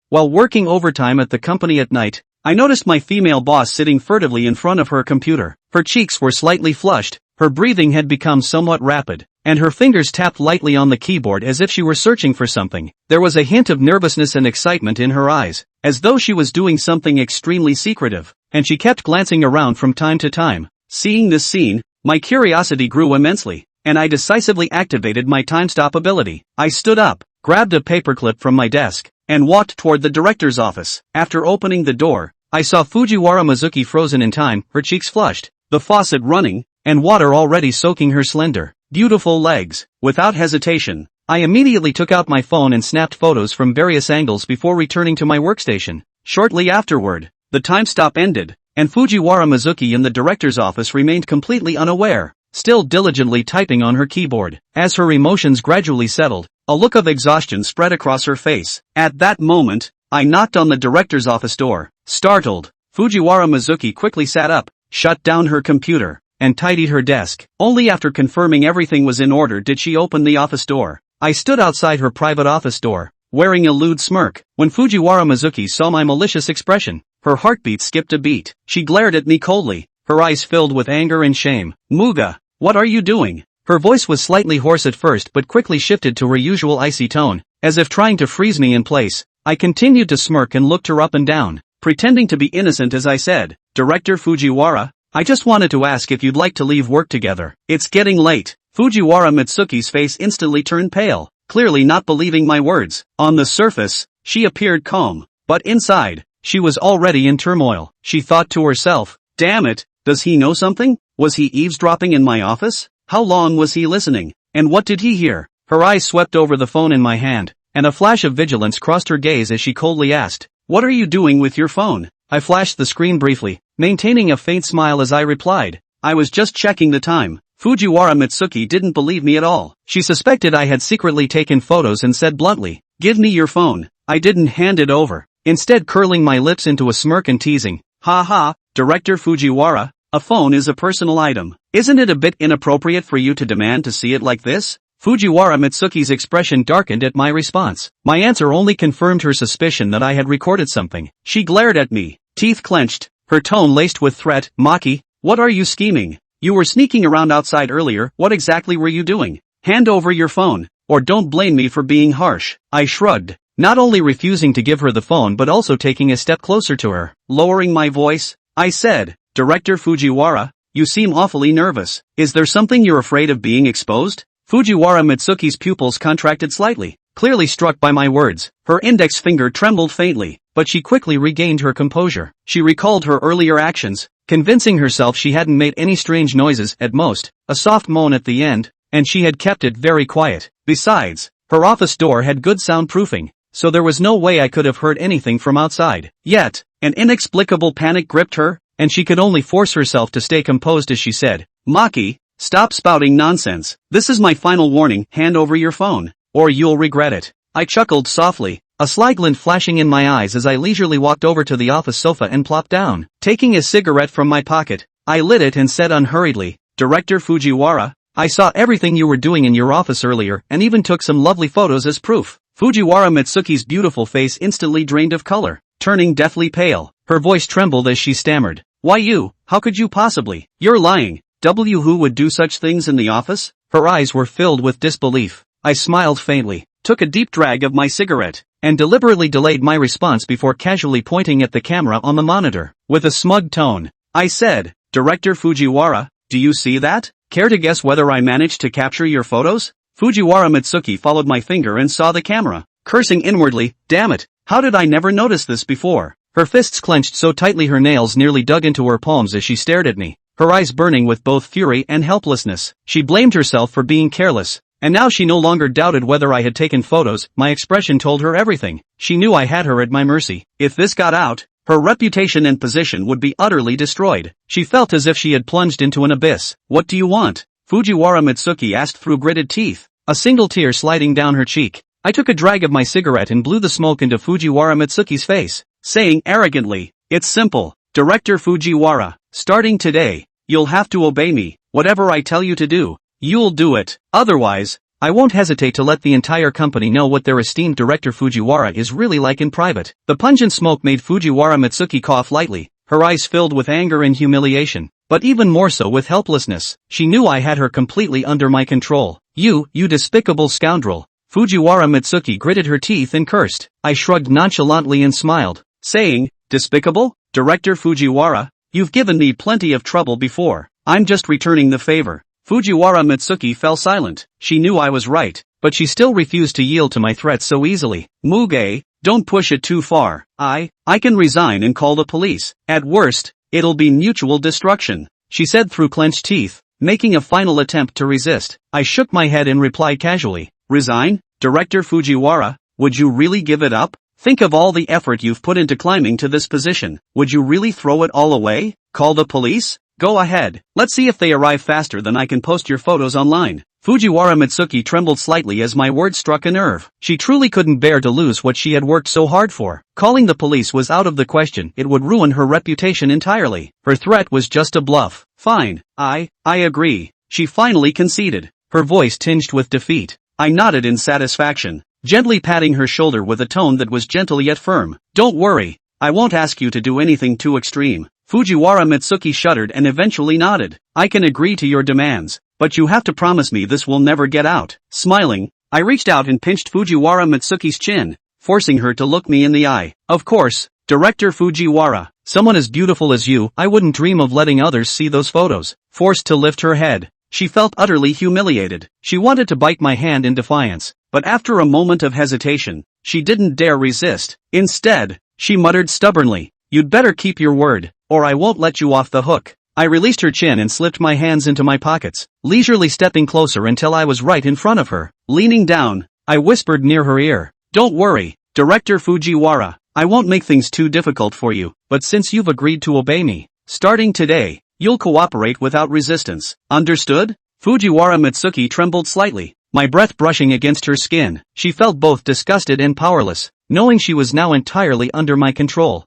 While working overtime at the company at night, I noticed my female boss sitting furtively in front of her computer. Her cheeks were slightly flushed, her breathing had become somewhat rapid, and her fingers tapped lightly on the keyboard as if she were searching for something. There was a hint of nervousness and excitement in her eyes, as though she was doing something extremely secretive, and she kept glancing around from time to time. Seeing this scene, my curiosity grew immensely, and I decisively activated my time-stop ability. I stood up, grabbed a paperclip from my desk, and walked toward the director's office. After opening the door, I saw Fujiwara Mizuki frozen in time, her cheeks flushed, the faucet running, and water already soaking her slender, beautiful legs. Without hesitation, I immediately took out my phone and snapped photos from various angles before returning to my workstation. Shortly afterward, the time stop ended, and Fujiwara Mizuki in the director's office remained completely unaware, still diligently typing on her keyboard. As her emotions gradually settled, a look of exhaustion spread across her face. At that moment, I knocked on the director's office door. Startled, Fujiwara Mizuki quickly sat up, shut down her computer, and tidied her desk. Only after confirming everything was in order did she open the office door. I stood outside her private office door, wearing a lewd smirk. When Fujiwara Mizuki saw my malicious expression, her heartbeat skipped a beat. She glared at me coldly, her eyes filled with anger and shame. "Muga, what are you doing?" Her voice was slightly hoarse at first but quickly shifted to her usual icy tone, as if trying to freeze me in place. I continued to smirk and looked her up and down, pretending to be innocent as I said, "Director Fujiwara, I just wanted to ask if you'd like to leave work together. It's getting late." Fujiwara Mitsuki's face instantly turned pale, clearly not believing my words. On the surface, she appeared calm, but inside, she was already in turmoil. She thought to herself, "Damn it, does he know something? Was he eavesdropping in my office? How long was he listening? And what did he hear?" Her eyes swept over the phone in my hand, and a flash of vigilance crossed her gaze as she coldly asked, "What are you doing with your phone?" I flashed the screen briefly, maintaining a faint smile as I replied, "I was just checking the time." Fujiwara Mitsuki didn't believe me at all. She suspected I had secretly taken photos and said bluntly, "Give me your phone." I didn't hand it over, instead curling my lips into a smirk and teasing, "Ha ha, Director Fujiwara, a phone is a personal item. Isn't it a bit inappropriate for you to demand to see it like this?" Fujiwara Mitsuki's expression darkened at my response. My answer only confirmed her suspicion that I had recorded something. She glared at me, teeth clenched, her tone laced with threat. "Maki, what are you scheming? You were sneaking around outside earlier, what exactly were you doing? Hand over your phone, or don't blame me for being harsh." I shrugged, not only refusing to give her the phone but also taking a step closer to her. Lowering my voice, I said, "Director Fujiwara, you seem awfully nervous. Is there something you're afraid of being exposed?" Fujiwara Mitsuki's pupils contracted slightly, clearly struck by my words. Her index finger trembled faintly, but she quickly regained her composure. She recalled her earlier actions, convincing herself she hadn't made any strange noises, at most, a soft moan at the end, and she had kept it very quiet. Besides, her office door had good soundproofing, so there was no way I could have heard anything from outside. Yet, an inexplicable panic gripped her, and she could only force herself to stay composed as she said, "Maki, stop spouting nonsense. This is my final warning, hand over your phone, or you'll regret it." I chuckled softly, a sly glint flashing in my eyes as I leisurely walked over to the office sofa and plopped down. Taking a cigarette from my pocket, I lit it and said unhurriedly, "Director Fujiwara, I saw everything you were doing in your office earlier and even took some lovely photos as proof." Fujiwara Mitsuki's beautiful face instantly drained of color, turning deathly pale. Her voice trembled as she stammered, "Why you? How could you possibly? You're lying. Who would do such things in the office?" Her eyes were filled with disbelief. I smiled faintly, took a deep drag of my cigarette, and deliberately delayed my response before casually pointing at the camera on the monitor. With a smug tone, I said, "Director Fujiwara, do you see that? Care to guess whether I managed to capture your photos?" Fujiwara Mitsuki followed my finger and saw the camera, cursing inwardly, "Damn it, how did I never notice this before?" Her fists clenched so tightly her nails nearly dug into her palms as she stared at me, her eyes burning with both fury and helplessness. She blamed herself for being careless, and now she no longer doubted whether I had taken photos. My expression told her everything. She knew I had her at my mercy. If this got out, her reputation and position would be utterly destroyed. She felt as if she had plunged into an abyss. "What do you want?" Fujiwara Mitsuki asked through gritted teeth, a single tear sliding down her cheek. I took a drag of my cigarette and blew the smoke into Fujiwara Mitsuki's face, saying arrogantly, "It's simple, Director Fujiwara. Starting today, you'll have to obey me. Whatever I tell you to do, you'll do it. Otherwise, I won't hesitate to let the entire company know what their esteemed director Fujiwara is really like in private. The pungent smoke made Fujiwara Mitsuki cough lightly, her eyes filled with anger and humiliation, but even more so with helplessness. She knew I had her completely under my control. You despicable scoundrel. Fujiwara Mitsuki gritted her teeth and cursed. I shrugged nonchalantly and smiled, saying, despicable? Director Fujiwara, you've given me plenty of trouble before. I'm just returning the favor. Fujiwara Mitsuki fell silent. She knew I was right, but she still refused to yield to my threats so easily. Muge, don't push it too far. I can resign and call the police. At worst, it'll be mutual destruction, she said through clenched teeth, making a final attempt to resist. I shook my head and replied casually, resign? Director Fujiwara, would you really give it up? Think of all the effort you've put into climbing to this position. Would you really throw it all away? Call the police? Go ahead. Let's see if they arrive faster than I can post your photos online. Fujiwara Mitsuki trembled slightly as my words struck a nerve. She truly couldn't bear to lose what she had worked so hard for. Calling the police was out of the question. It would ruin her reputation entirely. Her threat was just a bluff. Fine. I agree. She finally conceded, her voice tinged with defeat. I nodded in satisfaction, gently patting her shoulder with a tone that was gentle yet firm. Don't worry. I won't ask you to do anything too extreme. Fujiwara Mitsuki shuddered and eventually nodded. I can agree to your demands, but you have to promise me this will never get out. Smiling, I reached out and pinched Fujiwara Mitsuki's chin, forcing her to look me in the eye. Of course, Director Fujiwara, someone as beautiful as you, I wouldn't dream of letting others see those photos. Forced to lift her head, she felt utterly humiliated. She wanted to bite my hand in defiance, but after a moment of hesitation, she didn't dare resist. Instead, she muttered stubbornly, you'd better keep your word, or I won't let you off the hook. I released her chin and slipped my hands into my pockets, leisurely stepping closer until I was right in front of her. Leaning down, I whispered near her ear, don't worry, Director Fujiwara, I won't make things too difficult for you, but since you've agreed to obey me, starting today, you'll cooperate without resistance. Understood? Fujiwara Mitsuki trembled slightly, my breath brushing against her skin. She felt both disgusted and powerless, knowing she was now entirely under my control.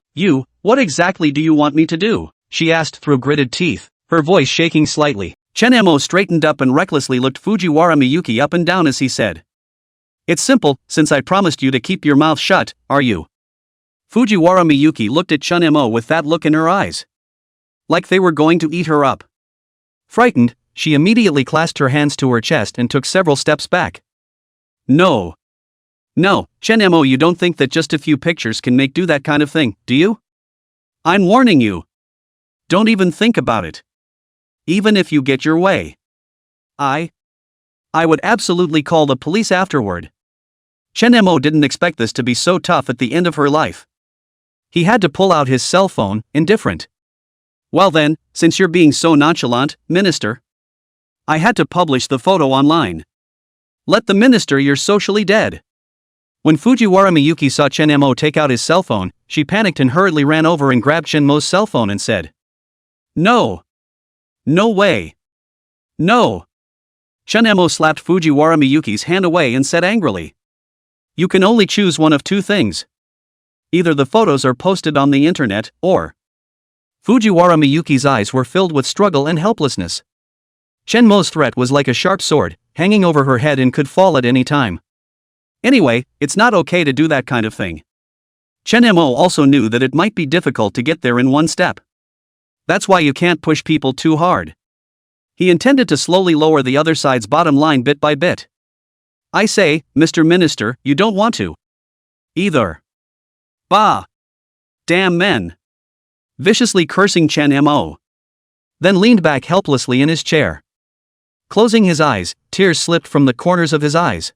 What exactly do you want me to do? She asked through gritted teeth, her voice shaking slightly. Chenemo straightened up and recklessly looked Fujiwara Miyuki up and down as he said, it's simple, since I promised you to keep your mouth shut, are you? Fujiwara Miyuki looked at Chenemo with that look in her eyes, like they were going to eat her up. Frightened, she immediately clasped her hands to her chest and took several steps back. No, Chenemo, you don't think that just a few pictures can do that kind of thing, do you? I'm warning you. Don't even think about it. Even if you get your way, I would absolutely call the police afterward. Chenemo didn't expect this to be so tough at the end of her life. He had to pull out his cell phone, indifferent. Well then, since you're being so nonchalant, Minister, I had to publish the photo online. Let the Minister, you're socially dead. When Fujiwara Miyuki saw Chenemo take out his cell phone, she panicked and hurriedly ran over and grabbed Chenmo's cell phone and said, no way. No. Chenemo slapped Fujiwara Miyuki's hand away and said angrily, you can only choose one of two things. Either the photos are posted on the internet, or... Fujiwara Miyuki's eyes were filled with struggle and helplessness. Chenmo's threat was like a sharp sword, hanging over her head and could fall at any time. Anyway, it's not okay to do that kind of thing. Chenmo also knew that it might be difficult to get there in one step. That's why you can't push people too hard. He intended to slowly lower the other side's bottom line bit by bit. I say, Mr. Minister, you don't want to. Either. Bah! Damn men! Viciously cursing Chenmo. Then leaned back helplessly in his chair. Closing his eyes, tears slipped from the corners of his eyes.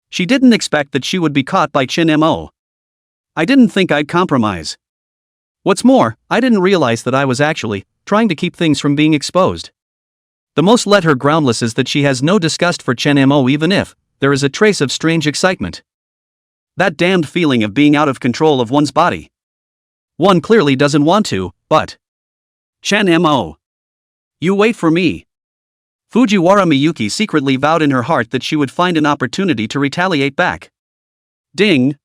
She didn't expect that she would be caught by Chenmo. I didn't think I'd compromise. What's more, I didn't realize that I was actually trying to keep things from being exposed. The most let her groundless is that she has no disgust for Chenmo, even if there is a trace of strange excitement. That damned feeling of being out of control of one's body. One clearly doesn't want to, but... Chenmo. You wait for me. Fujiwara Miyuki secretly vowed in her heart that she would find an opportunity to retaliate back. Ding!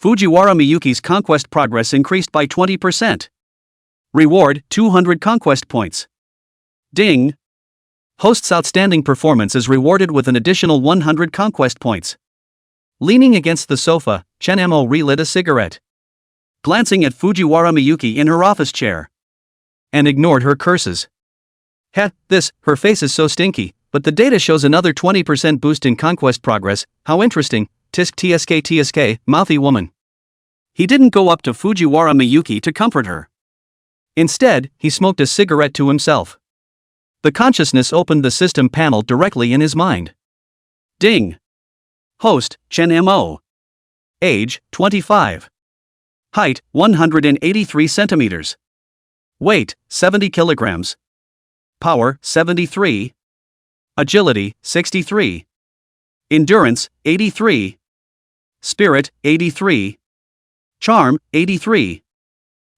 Fujiwara Miyuki's conquest progress increased by 20%. Reward, 200 conquest points. Ding! Host's outstanding performance is rewarded with an additional 100 conquest points. Leaning against the sofa, Chen-mo relit a cigarette. Glancing at Fujiwara Miyuki in her office chair. And ignored her curses. Her face is so stinky, but the data shows another 20% boost in conquest progress, how interesting, tsk, mouthy woman. He didn't go up to Fujiwara Miyuki to comfort her. Instead, he smoked a cigarette to himself. The consciousness opened the system panel directly in his mind. Ding. Host, Chen-mo. Age, 25. Height, 183 centimeters. Weight, 70 kilograms. Power, 73. Agility, 63. Endurance, 83. Spirit, 83. Charm, 83.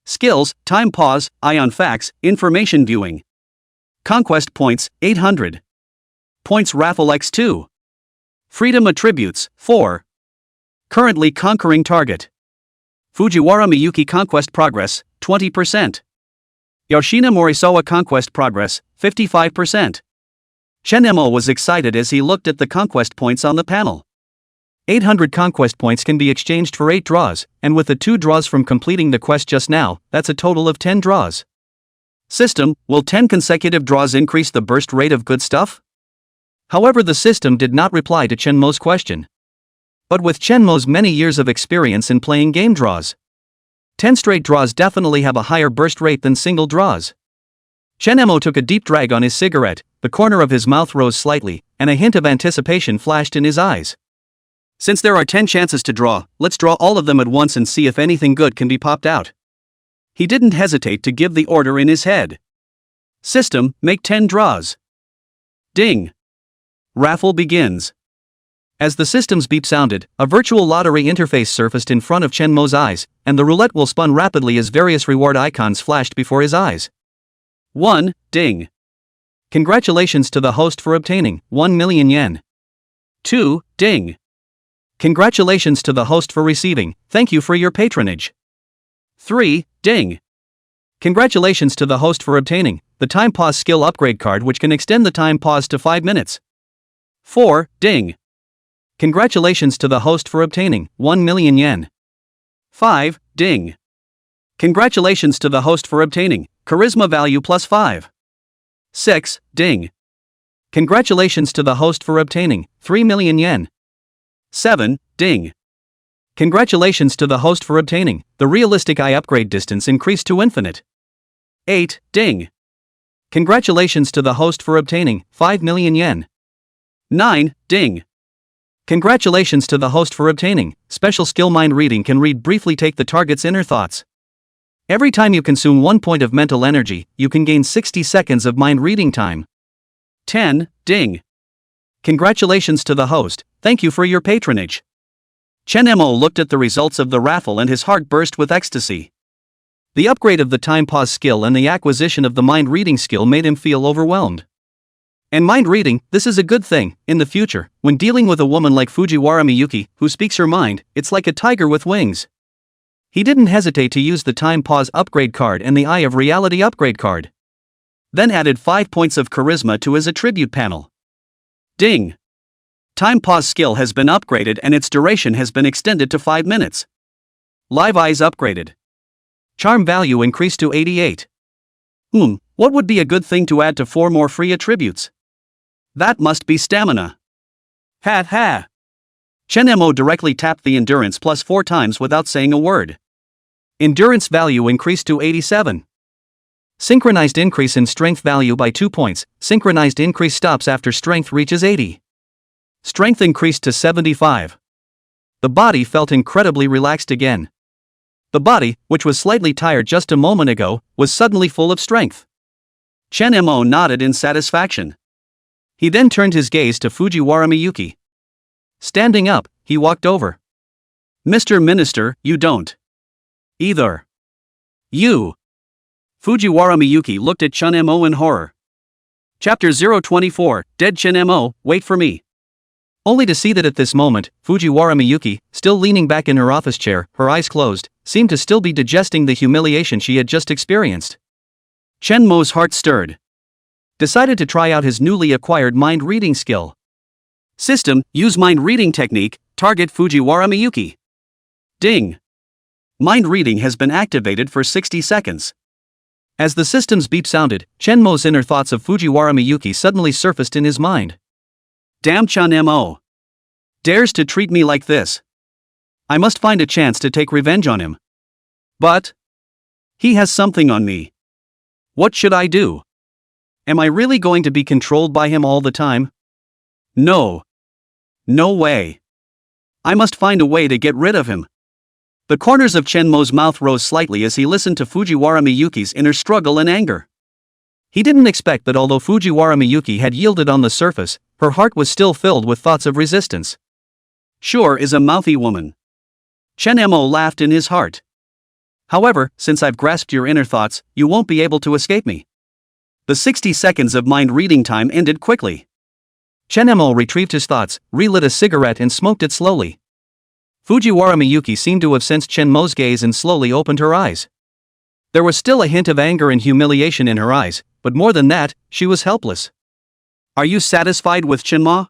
Skills, time pause, ion facts, information viewing. Conquest points, 800. Points raffle X2. Freedom attributes, 4. Currently conquering target. Fujiwara Miyuki conquest progress, 20%. Yoshina Morisawa conquest progress, 55%. Chen-mo was excited as he looked at the conquest points on the panel. 800 conquest points can be exchanged for 8 draws, and with the 2 draws from completing the quest just now, that's a total of 10 draws. System, will 10 consecutive draws increase the burst rate of good stuff? However, the system did not reply to Chen-mo's question. But with Chen-mo's many years of experience in playing game draws, 10 straight draws definitely have a higher burst rate than single draws. Chen-mo took a deep drag on his cigarette, the corner of his mouth rose slightly, and a hint of anticipation flashed in his eyes. Since there are 10 chances to draw, let's draw all of them at once and see if anything good can be popped out. He didn't hesitate to give the order in his head. System, make 10 draws. Ding. Raffle begins. As the system's beep sounded, a virtual lottery interface surfaced in front of Chen-mo's eyes, and the roulette wheel spun rapidly as various reward icons flashed before his eyes. 1. Ding. Congratulations to the host for obtaining 1 million yen. 2. Ding. Congratulations to the host for receiving, thank you for your patronage. 3. Ding. Congratulations to the host for obtaining the time pause skill upgrade card, which can extend the time pause to 5 minutes. 4. Ding. Congratulations to the host for obtaining 1 million yen. 5. Ding. Congratulations to the host for obtaining charisma value plus 5. 6. Ding. Congratulations to the host for obtaining 3 million yen. 7. Ding. Congratulations to the host for obtaining the realistic eye upgrade distance increased to infinite. 8. Ding. Congratulations to the host for obtaining 5 million yen. 9. Ding. Congratulations to the host for obtaining special skill mind reading, can read briefly take the target's inner thoughts. Every time you consume 1 point of mental energy, you can gain 60 seconds of mind reading time. 10. Ding. Congratulations to the host, thank you for your patronage. Chen-mo looked at the results of the raffle and his heart burst with ecstasy. The upgrade of the time pause skill and the acquisition of the mind reading skill made him feel overwhelmed. And mind reading, this is a good thing. In the future, when dealing with a woman like Fujiwara Miyuki, who speaks her mind, it's like a tiger with wings. He didn't hesitate to use the time pause upgrade card and the Eye of Reality upgrade card. Then added 5 points of charisma to his attribute panel. Ding. Time pause skill has been upgraded and its duration has been extended to 5 minutes. Live eyes upgraded. Charm value increased to 88. What would be a good thing to add to 4 more free attributes? That must be stamina. Ha. Chen-mo directly tapped the endurance plus 4 times without saying a word. Endurance value increased to 87. Synchronized increase in strength value by 2 points. Synchronized increase stops after strength reaches 80. Strength increased to 75. The body felt incredibly relaxed again. The body, which was slightly tired just a moment ago, was suddenly full of strength. Chen-mo nodded in satisfaction. He then turned his gaze to Fujiwara Miyuki. Standing up, he walked over. Mr. Minister, you don't. Either. You. Fujiwara Miyuki looked at Chen-mo in horror. Chapter 024, Dead Chen-mo, wait for me. Only to see that at this moment, Fujiwara Miyuki, still leaning back in her office chair, her eyes closed, seemed to still be digesting the humiliation she had just experienced. Chen-mo's heart stirred. decided to try out his newly acquired mind-reading skill. System, use mind-reading technique, target Fujiwara Miyuki. Ding. Mind reading has been activated for 60 seconds. As the system's beep sounded, Chenmo's inner thoughts of Fujiwara Miyuki suddenly surfaced in his mind. Damn Chun-mo. Dares to treat me like this. I must find a chance to take revenge on him. But he has something on me. What should I do? Am I really going to be controlled by him all the time? No. No way. I must find a way to get rid of him. The corners of Chenmo's mouth rose slightly as he listened to Fujiwara Miyuki's inner struggle and anger. He didn't expect that although Fujiwara Miyuki had yielded on the surface, her heart was still filled with thoughts of resistance. Sure is a mouthy woman. Chenmo laughed in his heart. However, since I've grasped your inner thoughts, you won't be able to escape me. The 60 seconds of mind-reading time ended quickly. Chenmo retrieved his thoughts, relit a cigarette and smoked it slowly. Fujiwara Miyuki seemed to have sensed Chenmo's gaze and slowly opened her eyes. There was still a hint of anger and humiliation in her eyes, but more than that, she was helpless. Are you satisfied with Chenmo?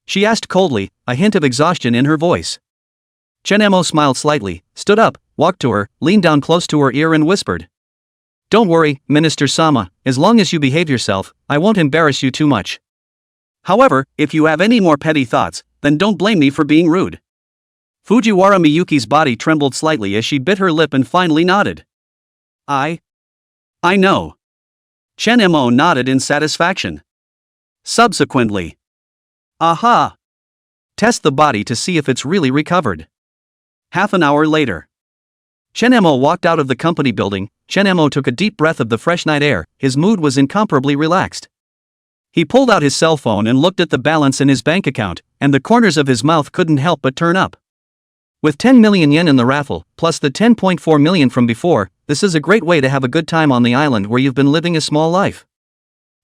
She asked coldly, a hint of exhaustion in her voice. Chenmo smiled slightly, stood up, walked to her, leaned down close to her ear and whispered. Don't worry, Minister Sama, as long as you behave yourself, I won't embarrass you too much. However, if you have any more petty thoughts, then don't blame me for being rude. Fujiwara Miyuki's body trembled slightly as she bit her lip and finally nodded. I know. Chenmo nodded in satisfaction. Subsequently. Aha! Test the body to see if it's really recovered. Half an hour later. Chenmo walked out of the company building. Chenmo took a deep breath of the fresh night air, his mood was incomparably relaxed. He pulled out his cell phone and looked at the balance in his bank account, and the corners of his mouth couldn't help but turn up. With 10 million yen in the raffle, plus the 10.4 million from before, this is a great way to have a good time on the island where you've been living a small life.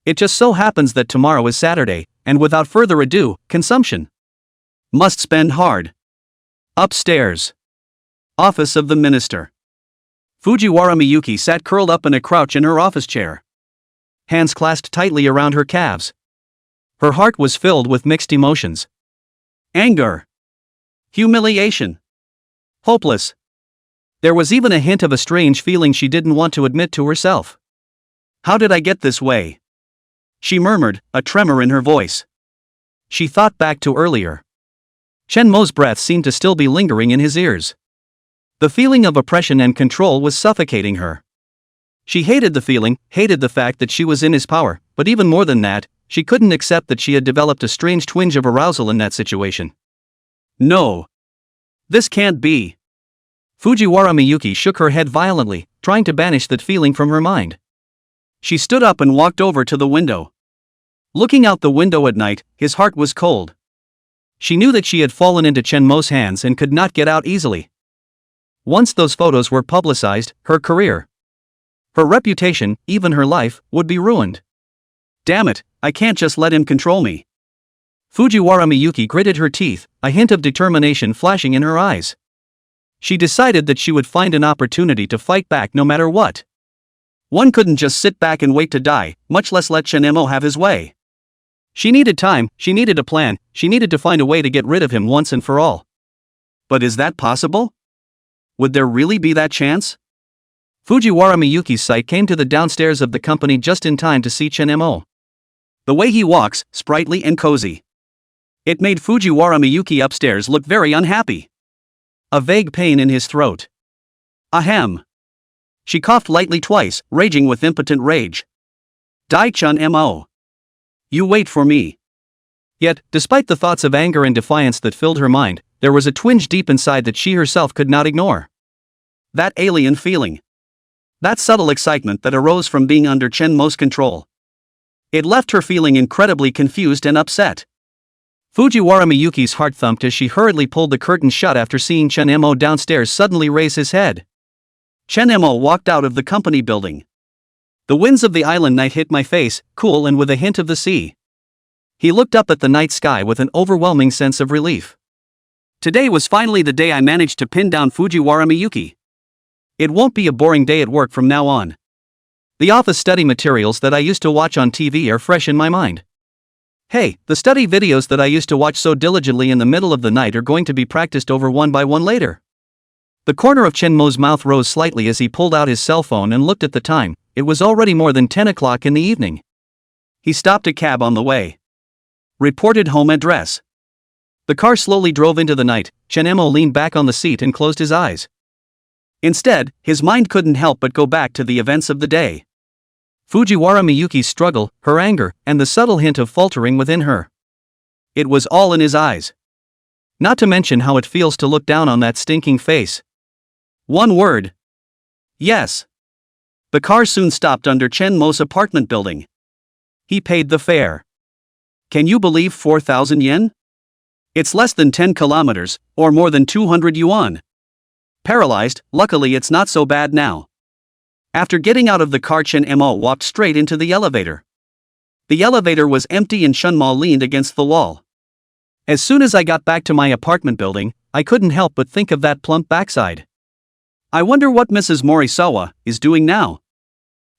It just so happens that tomorrow is Saturday, and without further ado, consumption. Must spend hard. Upstairs. Office of the Minister. Fujiwara Miyuki sat curled up in a crouch in her office chair. Hands clasped tightly around her calves. Her heart was filled with mixed emotions. Anger. Humiliation. Hopeless. There was even a hint of a strange feeling she didn't want to admit to herself. How did I get this way? She murmured, a tremor in her voice. She thought back to earlier. Chenmo's breath seemed to still be lingering in his ears. The feeling of oppression and control was suffocating her. She hated the feeling, hated the fact that she was in his power, but even more than that, she couldn't accept that she had developed a strange twinge of arousal in that situation. No. This can't be. Fujiwara Miyuki shook her head violently, trying to banish that feeling from her mind. She stood up and walked over to the window. Looking out the window at night, his heart was cold. She knew that she had fallen into Chenmo's hands and could not get out easily. Once those photos were publicized, her career, her reputation, even her life, would be ruined. Damn it, I can't just let him control me. Fujiwara Miyuki gritted her teeth, a hint of determination flashing in her eyes. She decided that she would find an opportunity to fight back no matter what. One couldn't just sit back and wait to die, much less let Chenmo have his way. She needed time, she needed a plan, she needed to find a way to get rid of him once and for all. But is that possible? Would there really be that chance? Fujiwara Miyuki's sight came to the downstairs of the company just in time to see Chenmo. The way he walks, sprightly and cozy. It made Fujiwara Miyuki upstairs look very unhappy. A vague pain in his throat. Ahem. She coughed lightly twice, raging with impotent rage. Dai-chun-mo. You wait for me. Yet, despite the thoughts of anger and defiance that filled her mind, there was a twinge deep inside that she herself could not ignore. That alien feeling. That subtle excitement that arose from being under Chenmo's control. It left her feeling incredibly confused and upset. Fujiwara Miyuki's heart thumped as she hurriedly pulled the curtain shut after seeing Chenmo downstairs suddenly raise his head. Chenmo walked out of the company building. The winds of the island night hit my face, cool and with a hint of the sea. He looked up at the night sky with an overwhelming sense of relief. Today was finally the day I managed to pin down Fujiwara Miyuki. It won't be a boring day at work from now on. The office study materials that I used to watch on TV are fresh in my mind. Hey, the study videos that I used to watch so diligently in the middle of the night are going to be practiced over one by one later. The corner of Chen Mo's mouth rose slightly as he pulled out his cell phone and looked at the time. It was already more than 10 o'clock in the evening. He stopped a cab on the way. Reported home address. The car slowly drove into the night. Chen Mo leaned back on the seat and closed his eyes. Instead, his mind couldn't help but go back to the events of the day. Fujiwara Miyuki's struggle, her anger, and the subtle hint of faltering within her. It was all in his eyes. Not to mention how it feels to look down on that stinking face. One word. Yes. The car soon stopped under Chen Mo's apartment building. He paid the fare. Can you believe 4,000 yen? It's less than 10 kilometers, or more than 200 yuan. Paralyzed, luckily it's not so bad now. After getting out of the car, Chen Mo walked straight into the elevator. The elevator was empty and Chen Mo leaned against the wall. As soon as I got back to my apartment building, I couldn't help but think of that plump backside. I wonder what Mrs. Morisawa is doing now.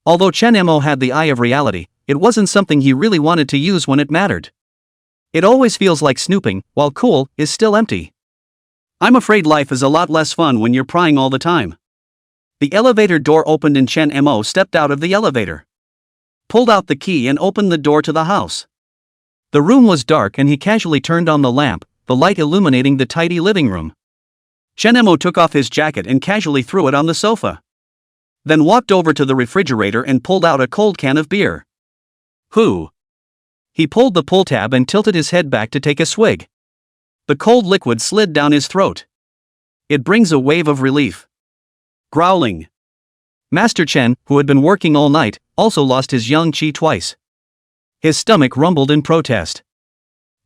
Although Chen Mo had the eye of reality, it wasn't something he really wanted to use when it mattered. It always feels like snooping, while cool is still empty. I'm afraid life is a lot less fun when you're prying all the time. The elevator door opened and Chen Mo stepped out of the elevator. Pulled out the key and opened the door to the house. The room was dark and he casually turned on the lamp, the light illuminating the tidy living room. Chen Mo took off his jacket and casually threw it on the sofa. Then walked over to the refrigerator and pulled out a cold can of beer. Who? He pulled the pull tab and tilted his head back to take a swig. The cold liquid slid down his throat. It brings a wave of relief. Growling. Master Chen, who had been working all night, also lost his yang qi twice. His stomach rumbled in protest.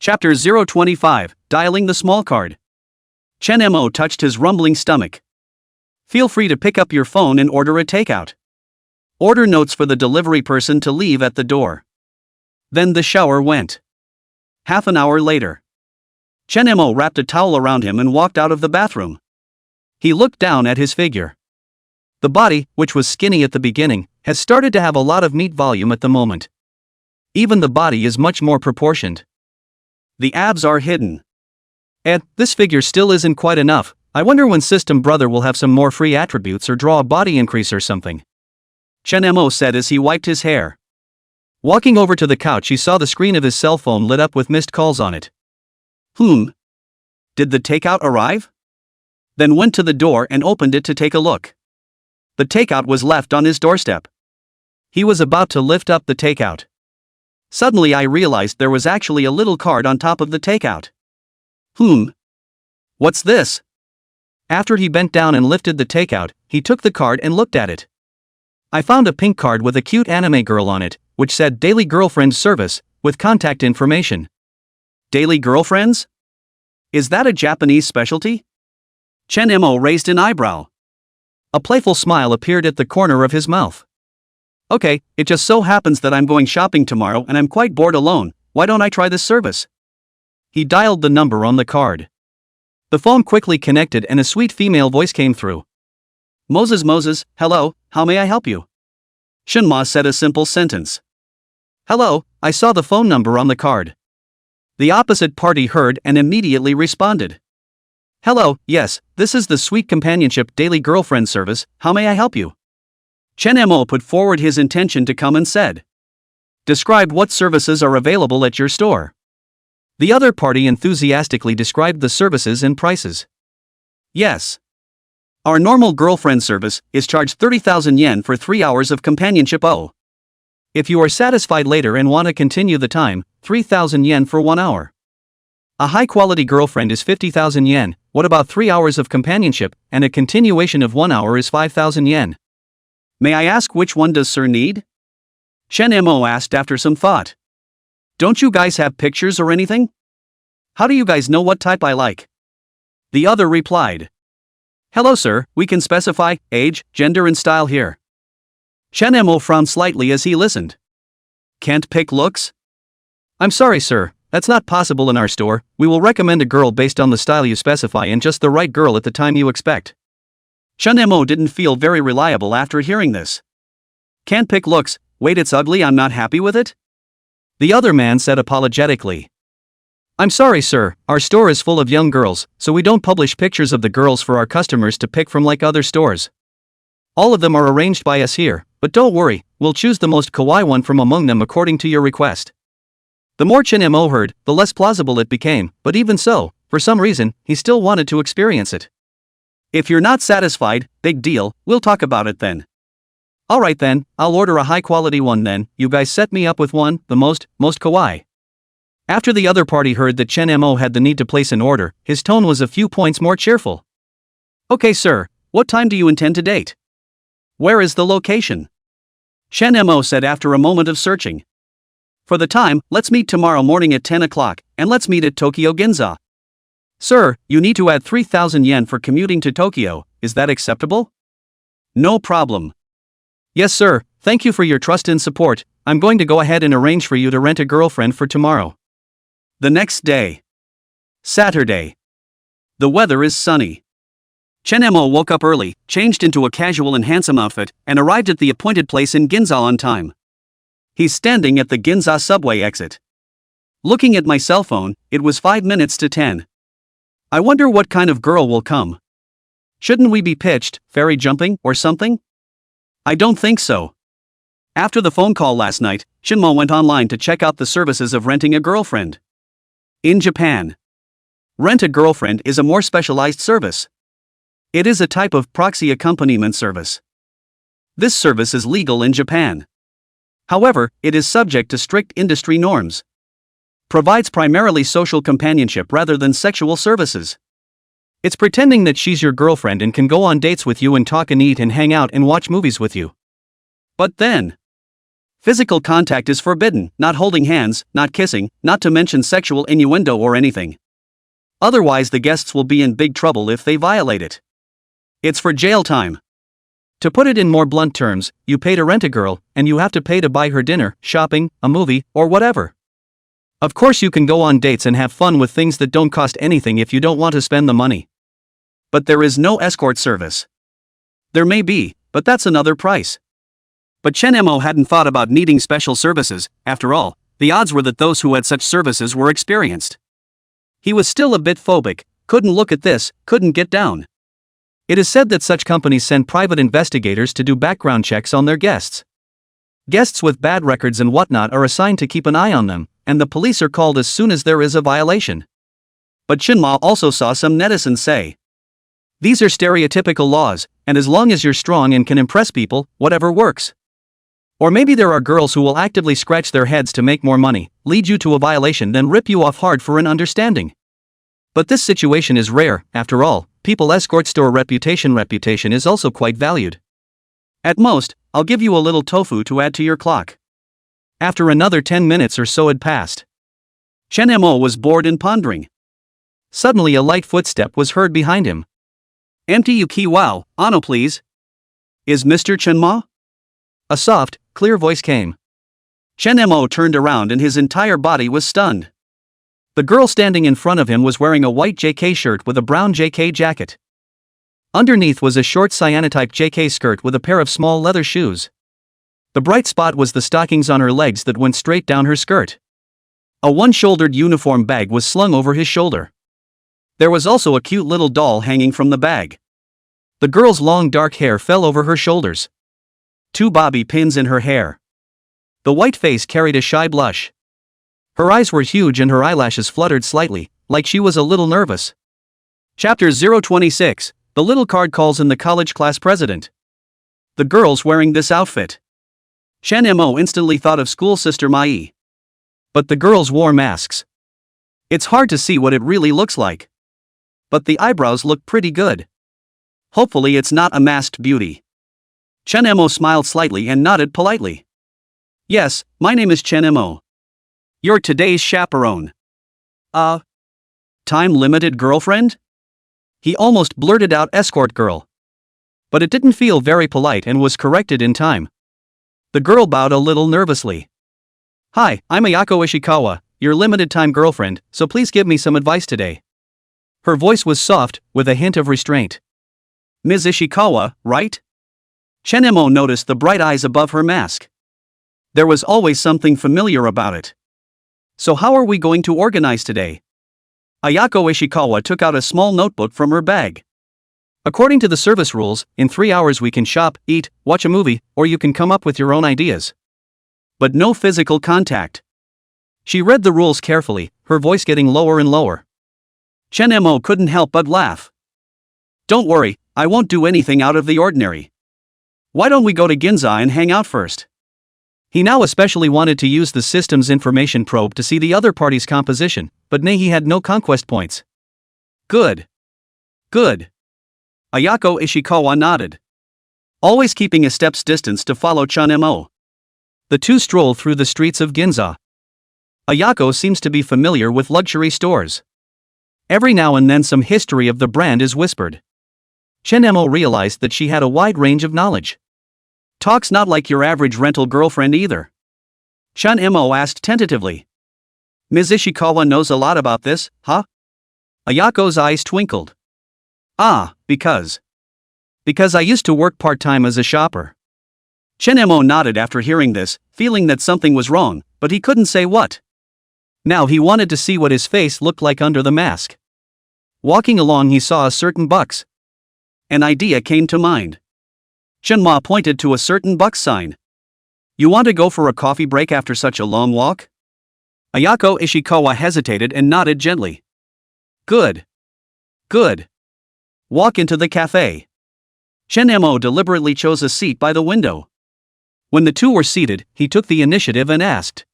Chapter 025, Dialing the Small Card. Chen Mo touched his rumbling stomach. Feel free to pick up your phone and order a takeout. Order notes for the delivery person to leave at the door. Then the shower went. Half an hour later. Chen Mo wrapped a towel around him and walked out of the bathroom. He looked down at his figure. The body, which was skinny at the beginning, has started to have a lot of meat volume at the moment. Even the body is much more proportioned. The abs are hidden. And this figure still isn't quite enough. I wonder when System Brother will have some more free attributes or draw a body increase or something. Chen Mo said as he wiped his hair. Walking over to the couch, he saw the screen of his cell phone lit up with missed calls on it. Did the takeout arrive? Then went to the door and opened it to take a look. The takeout was left on his doorstep. He was about to lift up the takeout. Suddenly I realized there was actually a little card on top of the takeout. What's this? After he bent down and lifted the takeout, he took the card and looked at it. I found a pink card with a cute anime girl on it, which said Daily Girlfriend Service, with contact information. Daily Girlfriends? Is that a Japanese specialty? Chen Mo raised an eyebrow. A playful smile appeared at the corner of his mouth. Okay, it just so happens that I'm going shopping tomorrow and I'm quite bored alone. Why don't I try this service? He dialed the number on the card. The phone quickly connected and a sweet female voice came through. Moses, hello, how may I help you? Shinma said a simple sentence. Hello, I saw the phone number on the card. The opposite party heard and immediately responded. Hello, yes, this is the Sweet Companionship Daily Girlfriend Service, how may I help you? Chen Mo put forward his intention to come and said. Describe what services are available at your store. The other party enthusiastically described the services and prices. Yes. Our normal girlfriend service is charged 30,000 yen for 3 hours of companionship. If you are satisfied later and want to continue the time, 3,000 yen for 1 hour. A high-quality girlfriend is 50,000 yen, what about 3 hours of companionship, and a continuation of 1 hour is 5,000 yen. May I ask which one does sir need? Chen Mo asked after some thought. Don't you guys have pictures or anything? How do you guys know what type I like? The other replied. Hello sir, we can specify age, gender and style here. Chen Mo frowned slightly as he listened. Can't pick looks? I'm sorry sir, that's not possible in our store. We will recommend a girl based on the style you specify and just the right girl at the time you expect. Chen Mo didn't feel very reliable after hearing this. Can't pick looks, wait it's ugly I'm not happy with it? The other man said apologetically. I'm sorry sir, our store is full of young girls, so we don't publish pictures of the girls for our customers to pick from like other stores. All of them are arranged by us here, but don't worry, we'll choose the most kawaii one from among them according to your request. The more Chin-mo heard, the less plausible it became, but even so, for some reason, he still wanted to experience it. If you're not satisfied, big deal, we'll talk about it then. Alright then, I'll order a high quality one then, you guys set me up with one, the most kawaii. After the other party heard that Chin-mo had the need to place an order, his tone was a few points more cheerful. Okay sir, what time do you intend to date? Where is the location? Chin-mo said after a moment of searching. For the time, let's meet tomorrow morning at 10 o'clock, and let's meet at Tokyo Ginza. Sir, you need to add 3,000 yen for commuting to Tokyo, is that acceptable? No problem. Yes sir, thank you for your trust and support, I'm going to go ahead and arrange for you to rent a girlfriend for tomorrow. The next day. Saturday. The weather is sunny. Chin-mo woke up early, changed into a casual and handsome outfit, and arrived at the appointed place in Ginza on time. He's standing at the Ginza subway exit. Looking at my cell phone, it was 5 minutes to 10. I wonder what kind of girl will come. Shouldn't we be pitched, fairy jumping, or something? I don't think so. After the phone call last night, Chin-mo went online to check out the services of renting a girlfriend. In Japan, Rent a Girlfriend is a more specialized service. It is a type of proxy accompaniment service. This service is legal in Japan. However, it is subject to strict industry norms. Provides primarily social companionship rather than sexual services. It's pretending that she's your girlfriend and can go on dates with you and talk and eat and hang out and watch movies with you. But then, physical contact is forbidden, not holding hands, not kissing, not to mention sexual innuendo or anything. Otherwise the guests will be in big trouble if they violate it. It's for jail time. To put it in more blunt terms, you pay to rent a girl, and you have to pay to buy her dinner, shopping, a movie, or whatever. Of course you can go on dates and have fun with things that don't cost anything if you don't want to spend the money. But there is no escort service. There may be, but that's another price. But Chin-mo hadn't thought about needing special services, after all, the odds were that those who had such services were experienced. He was still a bit phobic, couldn't look at this, couldn't get down. It is said that such companies send private investigators to do background checks on their guests. Guests with bad records and whatnot are assigned to keep an eye on them, and the police are called as soon as there is a violation. But Chin-mo also saw some netizens say, these are stereotypical laws, and as long as you're strong and can impress people, whatever works. Or maybe there are girls who will actively scratch their heads to make more money, lead you to a violation, then rip you off hard for an understanding. But this situation is rare, after all, people escort store reputation is also quite valued. At most, I'll give you a little tofu to add to your clock. After another 10 minutes or so had passed, Chin-mo was bored and pondering. Suddenly a light footstep was heard behind him. Empty Yuki, wow, Ano please. Is Mr. Chin-mo? A soft, clear voice came. Chin-mo turned around and his entire body was stunned. The girl standing in front of him was wearing a white JK shirt with a brown JK jacket. Underneath was a short cyanotype JK skirt with a pair of small leather shoes. The bright spot was the stockings on her legs that went straight down her skirt. A one-shouldered uniform bag was slung over his shoulder. There was also a cute little doll hanging from the bag. The girl's long dark hair fell over her shoulders. 2 bobby pins in her hair. The white face carried a shy blush. Her eyes were huge and her eyelashes fluttered slightly, like she was a little nervous. Chapter 026, The Little Card Calls in the College Class President. The girls wearing this outfit. Chin-mo instantly thought of school sister Mai. But the girls wore masks. It's hard to see what it really looks like. But the eyebrows look pretty good. Hopefully it's not a masked beauty. Chin-mo smiled slightly and nodded politely. Yes, my name is Chin-mo. You're today's chaperone. Time-limited girlfriend? He almost blurted out escort girl. But it didn't feel very polite and was corrected in time. The girl bowed a little nervously. Hi, I'm Ayako Ishikawa, your limited-time girlfriend, so please give me some advice today. Her voice was soft, with a hint of restraint. Ms. Ishikawa, right? Chenmo noticed the bright eyes above her mask. There was always something familiar about it. So how are we going to organize today? Ayako Ishikawa took out a small notebook from her bag. According to the service rules, in 3 hours we can shop, eat, watch a movie, or you can come up with your own ideas. But no physical contact. She read the rules carefully, her voice getting lower and lower. Chenmo couldn't help but laugh. Don't worry, I won't do anything out of the ordinary. Why don't we go to Ginza and hang out first? He now especially wanted to use the system's information probe to see the other party's composition, but he had no conquest points. Good. Good. Ayako Ishikawa nodded. Always keeping a step's distance to follow Chenmo. The two strolled through the streets of Ginza. Ayako seems to be familiar with luxury stores. Every now and then some history of the brand is whispered. Chenmo realized that she had a wide range of knowledge. Talks not like your average rental girlfriend either. Chenmo asked tentatively. Ms. Ishikawa knows a lot about this, huh? Ayako's eyes twinkled. Ah, because I used to work part-time as a shopper. Chenmo nodded after hearing this, feeling that something was wrong, but he couldn't say what. Now he wanted to see what his face looked like under the mask. Walking along he saw a certain bucks. An idea came to mind. Chenmo pointed to a certain bucks sign. You want to go for a coffee break after such a long walk? Ayako Ishikawa hesitated and nodded gently. Good. Good. Walk into the cafe. Chenmo deliberately chose a seat by the window. When the two were seated, he took the initiative and asked.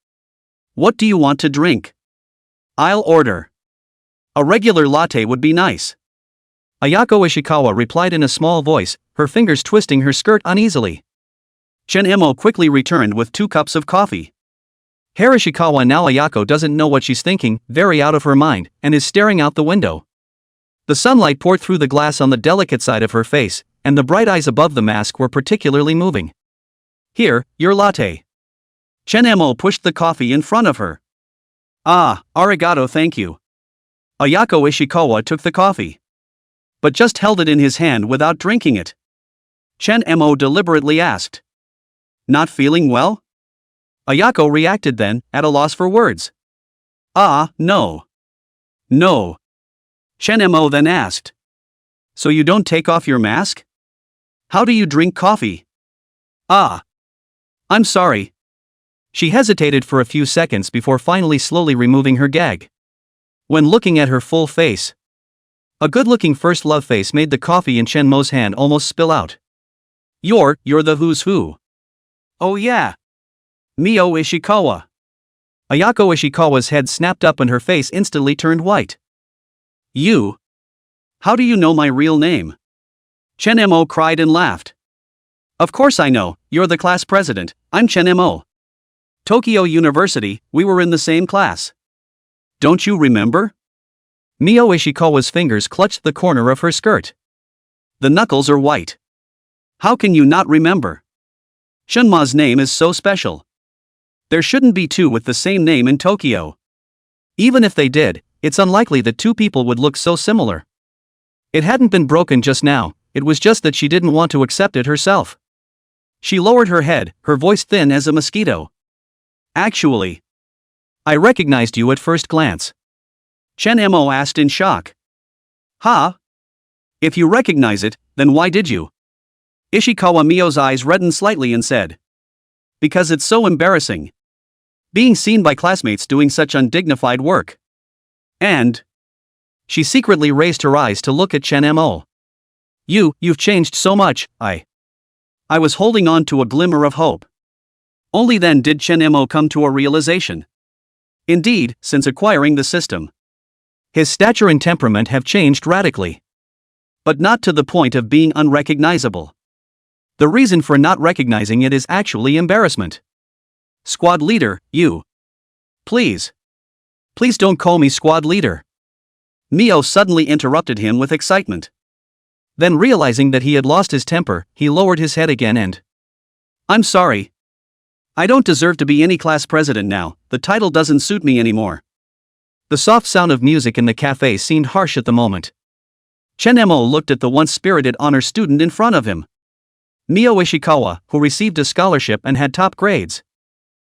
What do you want to drink? I'll order. A regular latte would be nice. Ayako Ishikawa replied in a small voice, her fingers twisting her skirt uneasily. Chenmo quickly returned with 2 cups of coffee. Hair Ishikawa now Ayako doesn't know what she's thinking, very out of her mind, and is staring out the window. The sunlight poured through the glass on the delicate side of her face, and the bright eyes above the mask were particularly moving. Here, your latte. Chenmo pushed the coffee in front of her. Ah, arigato, thank you. Ayako Ishikawa took the coffee, but just held it in his hand without drinking it. Chenmo deliberately asked. Not feeling well? Ayako reacted then, at a loss for words. Ah, no. No. Chenmo then asked. So you don't take off your mask? How do you drink coffee? Ah. I'm sorry. She hesitated for a few seconds before finally slowly removing her gag. When looking at her full face, a good-looking first love face made the coffee in Chenmo's hand almost spill out. You're the who's who. Oh yeah. Mio Ishikawa. Ayako Ishikawa's head snapped up and her face instantly turned white. You? How do you know my real name? Chenmo cried and laughed. Of course I know, you're the class president, I'm Chenmo. Tokyo University, we were in the same class. Don't you remember? Mio Ishikawa's fingers clutched the corner of her skirt. The knuckles are white. How can you not remember? Chenmo's name is so special. There shouldn't be 2 with the same name in Tokyo. Even if they did, it's unlikely that 2 people would look so similar. It hadn't been broken just now, it was just that she didn't want to accept it herself. She lowered her head, her voice thin as a mosquito. Actually, I recognized you at first glance. Chenmo asked in shock. Huh? If you recognize it, then why did you? Ishikawa Mio's eyes reddened slightly and said. Because it's so embarrassing. Being seen by classmates doing such undignified work. And she secretly raised her eyes to look at Chenmo. You've changed so much, I was holding on to a glimmer of hope. Only then did Chenmo come to a realization. Indeed, since acquiring the system, his stature and temperament have changed radically. But not to the point of being unrecognizable. The reason for not recognizing it is actually embarrassment. Squad leader, you. Please don't call me squad leader. Mio suddenly interrupted him with excitement. Then realizing that he had lost his temper, he lowered his head again and. I'm sorry. I don't deserve to be any class president now, the title doesn't suit me anymore. The soft sound of music in the cafe seemed harsh at the moment. Chenmo looked at the once spirited honor student in front of him. Mio Ishikawa, who received a scholarship and had top grades.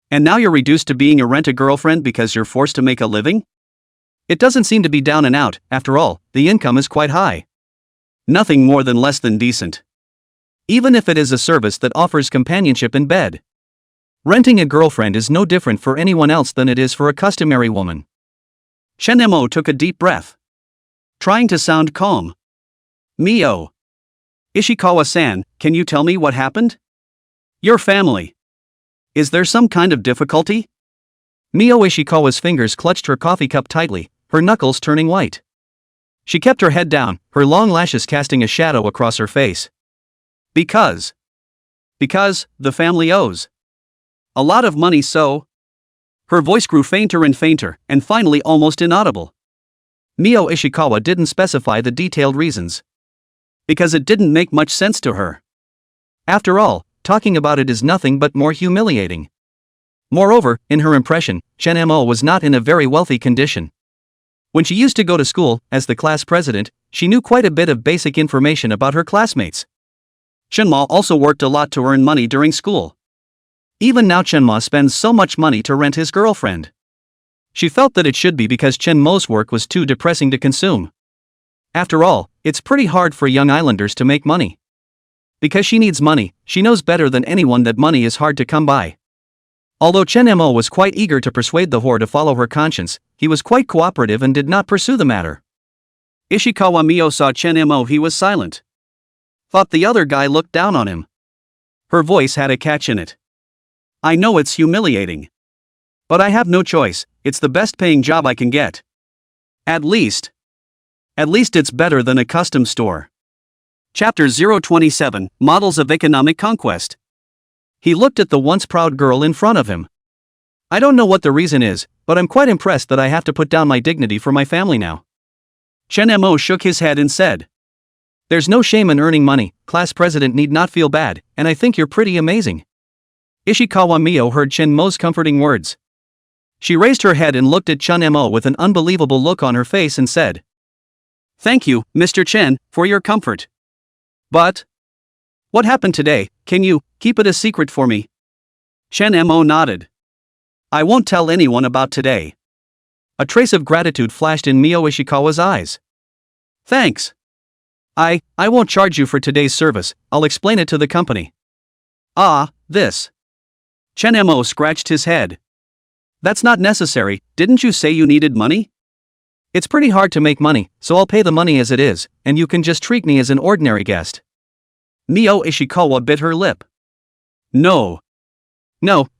And now you're reduced to being a rent-a-girlfriend because you're forced to make a living? It doesn't seem to be down and out, after all, the income is quite high. Nothing more than less than decent. Even if it is a service that offers companionship in bed. Renting a girlfriend is no different for anyone else than it is for a customary woman. Shen-mo took a deep breath, trying to sound calm. Mio. Ishikawa-san, can you tell me what happened? Your family. Is there some kind of difficulty? Mio Ishikawa's fingers clutched her coffee cup tightly, her knuckles turning white. She kept her head down, her long lashes casting a shadow across her face. Because the family owes a lot of money, so... Her voice grew fainter and fainter, and finally almost inaudible. Mio Ishikawa didn't specify the detailed reasons. Because it didn't make much sense to her. After all, talking about it is nothing but more humiliating. Moreover, in her impression, Shen-mo was not in a very wealthy condition. When she used to go to school, as the class president, she knew quite a bit of basic information about her classmates. Shen-mo also worked a lot to earn money during school. Even now Shen-mo spends so much money to rent his girlfriend. She felt that it should be because Shen-mo's work was too depressing to consume. After all, it's pretty hard for young islanders to make money. Because she needs money, she knows better than anyone that money is hard to come by. Although Shen-mo was quite eager to persuade the whore to follow her conscience, he was quite cooperative and did not pursue the matter. Ishikawa Mio saw Shen-mo, he was silent. Thought the other guy looked down on him. Her voice had a catch in it. I know it's humiliating. But I have no choice, it's the best paying job I can get. At least it's better than a custom store. Chapter 027, Models of Economic Conquest. He looked at the once proud girl in front of him. I don't know what the reason is, but I'm quite impressed that I have to put down my dignity for my family now. Shen-mo shook his head and said. There's no shame in earning money, class president need not feel bad, and I think you're pretty amazing. Ishikawa Mio heard Shen-mo's comforting words. She raised her head and looked at Shen-mo with an unbelievable look on her face and said. Thank you, Mr. Chen, for your comfort. But what happened today, can you keep it a secret for me? Shen-mo nodded. I won't tell anyone about today. A trace of gratitude flashed in Mio Ishikawa's eyes. Thanks. I won't charge you for today's service, I'll explain it to the company. Ah, this. Shen-mo scratched his head. That's not necessary, didn't you say you needed money? It's pretty hard to make money, so I'll pay the money as it is, and you can just treat me as an ordinary guest. Mio Ishikawa bit her lip. No,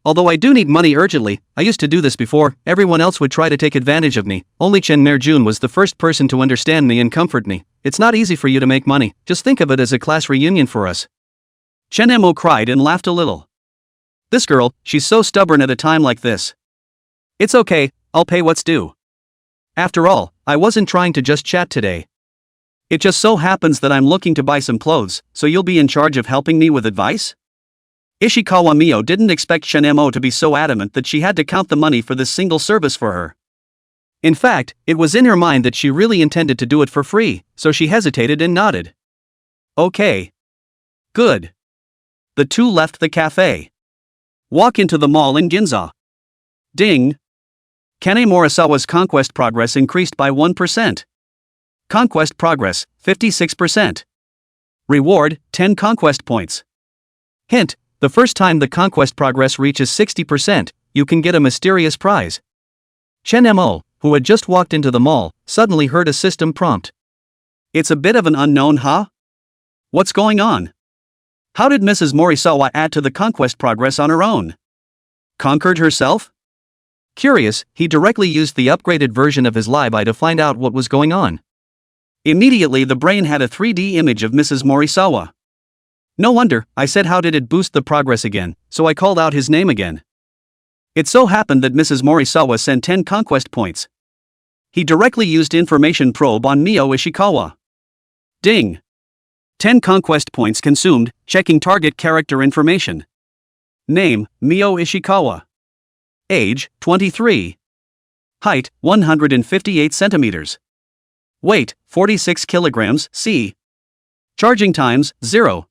although I do need money urgently, I used to do this before, everyone else would try to take advantage of me, only Chen Merjun was the first person to understand me and comfort me. It's not easy for you to make money, just think of it as a class reunion for us. Shen-mo cried and laughed a little. This girl, she's so stubborn at a time like this. It's okay, I'll pay what's due. After all, I wasn't trying to just chat today. It just so happens that I'm looking to buy some clothes, so you'll be in charge of helping me with advice? Ishikawa Mio didn't expect Shen-mo to be so adamant that she had to count the money for this single service for her. In fact, it was in her mind that she really intended to do it for free, so she hesitated and nodded. Okay. Good. The two left the cafe. Walk into the mall in Ginza. Ding. Kane Morisawa's conquest progress increased by 1%. Conquest progress, 56%. Reward, 10 conquest points. Hint, the first time the conquest progress reaches 60%, you can get a mysterious prize. Shen-mo, who had just walked into the mall, suddenly heard a system prompt. It's a bit of an unknown, huh? What's going on? How did Mrs. Morisawa add to the conquest progress on her own? Conquered herself? Curious, he directly used the upgraded version of his live-eye to find out what was going on. Immediately the brain had a 3D image of Mrs. Morisawa. No wonder, I said how did it boost the progress again, so I called out his name again. It so happened that Mrs. Morisawa sent 10 conquest points. He directly used information probe on Mio Ishikawa. Ding. 10 conquest points consumed, checking target character information. Name, Mio Ishikawa. Age, 23. Height, 158 centimeters. Weight, 46 kilograms, c. Charging times, 0.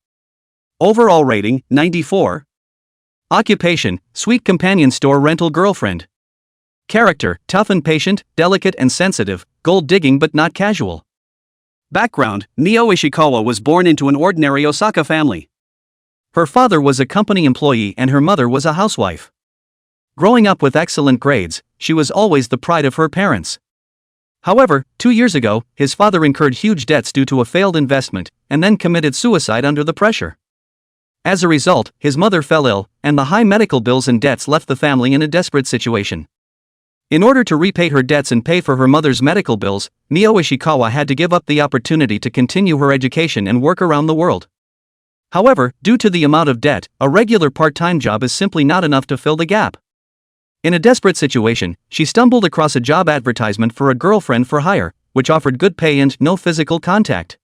Overall rating, 94. Occupation, sweet companion store rental girlfriend. Character, tough and patient, delicate and sensitive, gold-digging but not casual. Background, Mio Ishikawa was born into an ordinary Osaka family. Her father was a company employee and her mother was a housewife. Growing up with excellent grades, she was always the pride of her parents. However, 2 years ago, his father incurred huge debts due to a failed investment, and then committed suicide under the pressure. As a result, his mother fell ill, and the high medical bills and debts left the family in a desperate situation. In order to repay her debts and pay for her mother's medical bills, Mio Ishikawa had to give up the opportunity to continue her education and work around the world. However, due to the amount of debt, a regular part-time job is simply not enough to fill the gap. In a desperate situation, she stumbled across a job advertisement for a girlfriend for hire, which offered good pay and no physical contact.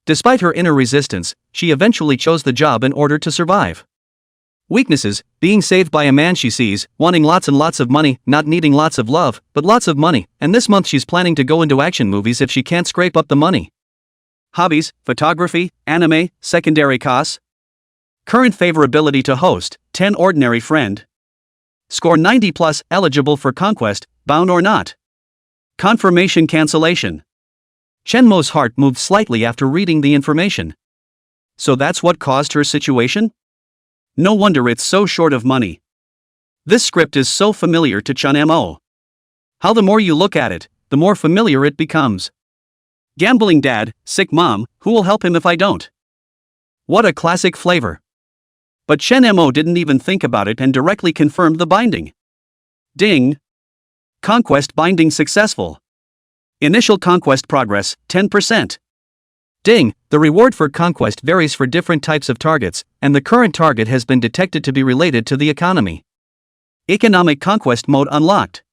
Despite her inner resistance, she eventually chose the job in order to survive. Weaknesses: being saved by a man she sees, wanting lots and lots of money, not needing lots of love, but lots of money, and this month she's planning to go into action movies if she can't scrape up the money. Hobbies: photography, anime, secondary costs. Current favorability to host, 10 ordinary friend. Score 90 plus, eligible for conquest, bound or not. Confirmation cancellation. Shenmo's heart moved slightly after reading the information. So that's what caused her situation? No wonder it's so short of money. This script is so familiar to Chunmo. How the more you look at it, the more familiar it becomes. Gambling dad, sick mom, who will help him if I don't? What a classic flavor. But Chunmo didn't even think about it and directly confirmed the binding. Ding! Conquest binding successful. Initial conquest progress, 10%. Ding! The reward for conquest varies for different types of targets, and the current target has been detected to be related to the economy. Economic conquest mode unlocked.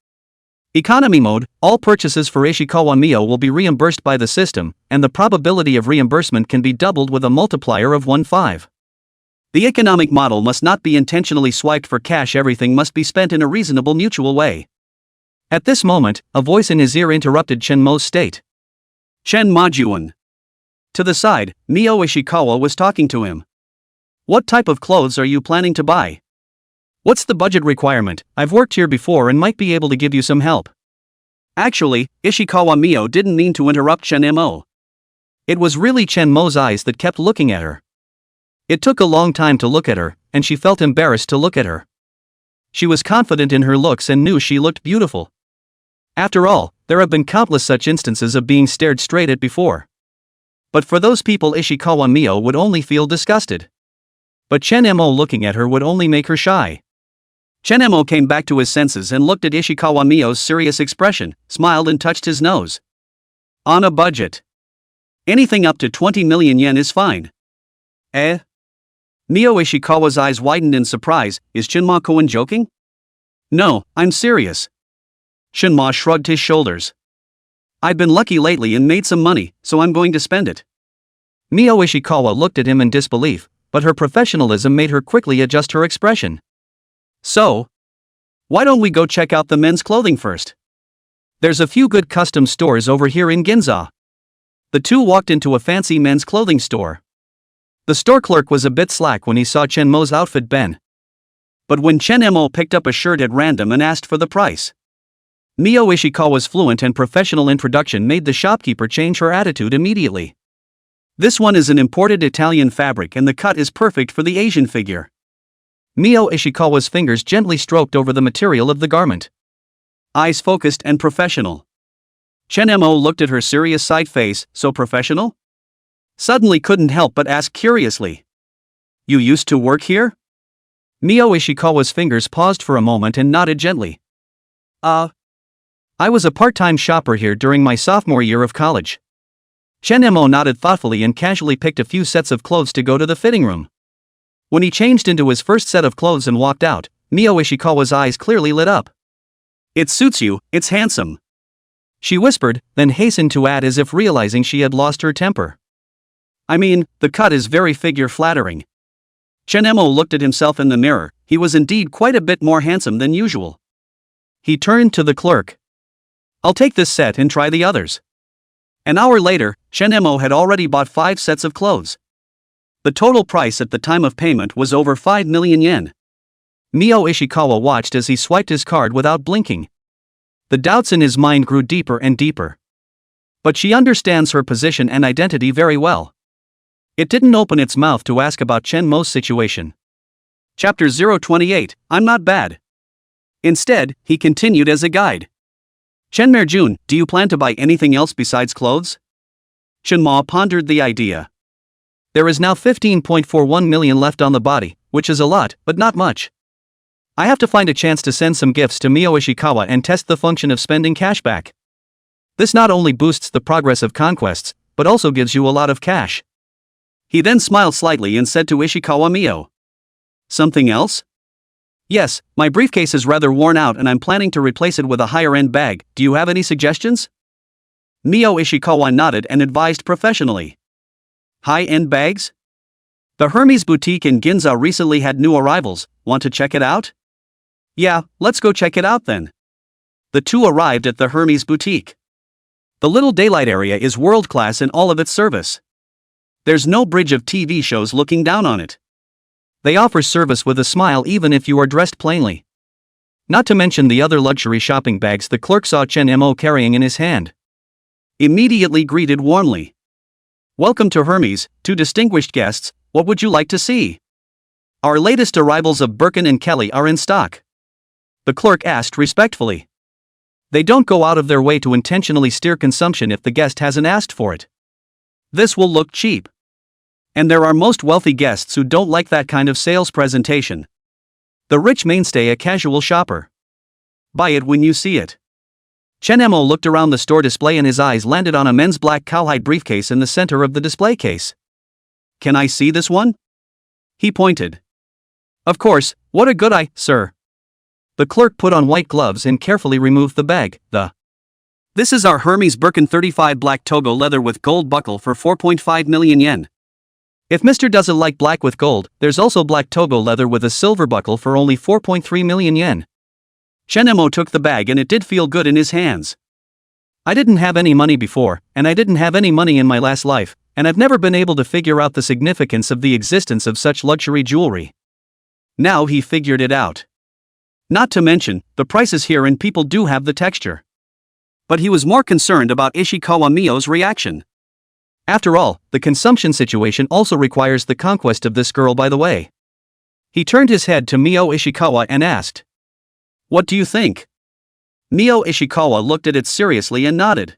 Economy mode: all purchases for Ishikawa Mio will be reimbursed by the system, and the probability of reimbursement can be doubled with a multiplier of 1.5. The economic model must not be intentionally swiped for cash, everything must be spent in a reasonable mutual way. At this moment, a voice in his ear interrupted Chunmo's state. Chen Majuan. To the side, Mio Ishikawa was talking to him. What type of clothes are you planning to buy? What's the budget requirement? I've worked here before and might be able to give you some help. Actually, Ishikawa Mio didn't mean to interrupt Chunmo. It was really Chunmo's eyes that kept looking at her. It took a long time to look at her, and she felt embarrassed to look at her. She was confident in her looks and knew she looked beautiful. After all, there have been countless such instances of being stared straight at before. But for those people, Ishikawa Mio would only feel disgusted. But Chunmo looking at her would only make her shy. Chunmo came back to his senses and looked at Ishikawa Mio's serious expression, smiled and touched his nose. On a budget. Anything up to 20 million yen is fine. Eh? Mio Ishikawa's eyes widened in surprise. Is Chunmo joking? No, I'm serious. Chunmo shrugged his shoulders. I've been lucky lately and made some money, so I'm going to spend it. Mio Ishikawa looked at him in disbelief, but her professionalism made her quickly adjust her expression. So, why don't we go check out the men's clothing first? There's a few good custom stores over here in Ginza. The two walked into a fancy men's clothing store. The store clerk was a bit slack when he saw Chunmo's outfit Ben. But when Chunmo picked up a shirt at random and asked for the price, Mio Ishikawa's fluent and professional introduction made the shopkeeper change her attitude immediately. This one is an imported Italian fabric and the cut is perfect for the Asian figure. Mio Ishikawa's fingers gently stroked over the material of the garment. Eyes focused and professional. Chunmo looked at her serious side face. So professional? Suddenly couldn't help but ask curiously. You used to work here? Mio Ishikawa's fingers paused for a moment and nodded gently. I was a part-time shopper here during my sophomore year of college. Chunmo nodded thoughtfully and casually picked a few sets of clothes to go to the fitting room. When he changed into his first set of clothes and walked out, Mio Ishikawa's eyes clearly lit up. It suits you, it's handsome. She whispered, then hastened to add as if realizing she had lost her temper. I mean, the cut is very figure-flattering. Chunmo looked at himself in the mirror. He was indeed quite a bit more handsome than usual. He turned to the clerk. I'll take this set and try the others. An hour later, Chunmo had already bought 5 sets of clothes. The total price at the time of payment was over 5 million yen. Mio Ishikawa watched as he swiped his card without blinking. The doubts in his mind grew deeper and deeper. But she understands her position and identity very well. It didn't open its mouth to ask about Chen Mo's situation. Chapter 028, I'm not bad. Instead, he continued as a guide. Chen Merjun, do you plan to buy anything else besides clothes? Chen Ma pondered the idea. There is now 15.41 million left on the body, which is a lot, but not much. I have to find a chance to send some gifts to Mio Ishikawa and test the function of spending cash back. This not only boosts the progress of conquests, but also gives you a lot of cash. He then smiled slightly and said to Ishikawa Mio. Something else? Yes, my briefcase is rather worn out and I'm planning to replace it with a higher-end bag. Do you have any suggestions? Mio Ishikawa nodded and advised professionally. High-end bags? The Hermes boutique in Ginza recently had new arrivals. Want to check it out? Yeah, let's go check it out then. The two arrived at the Hermes boutique. The little daylight area is world-class in all of its service. There's no bridge of TV shows looking down on it. They offer service with a smile even if you are dressed plainly. Not to mention the other luxury shopping bags the clerk saw Chen Mo carrying in his hand. Immediately greeted warmly. Welcome to Hermes, two distinguished guests, what would you like to see? Our latest arrivals of Birkin and Kelly are in stock. The clerk asked respectfully. They don't go out of their way to intentionally steer consumption if the guest hasn't asked for it. This will look cheap. And there are most wealthy guests who don't like that kind of sales presentation. The rich mainstay a casual shopper. Buy it when you see it. Chen Mo looked around the store display and his eyes landed on a men's black cowhide briefcase in the center of the display case. Can I see this one? He pointed. Of course, what a good eye, sir. The clerk put on white gloves and carefully removed the bag. This is our Hermes Birkin 35 black togo leather with gold buckle for 4.5 million yen. If Mr. doesn't like black with gold, there's also black togo leather with a silver buckle for only 4.3 million yen. Chen Mo took the bag and it did feel good in his hands. I didn't have any money before, and I didn't have any money in my last life, and I've never been able to figure out the significance of the existence of such luxury jewelry. Now he figured it out. Not to mention, the prices here and people do have the texture. But he was more concerned about Ishikawa Mio's reaction. After all, the consumption situation also requires the conquest of this girl by the way. He turned his head to Mio Ishikawa and asked. What do you think? Mio Ishikawa looked at it seriously and nodded.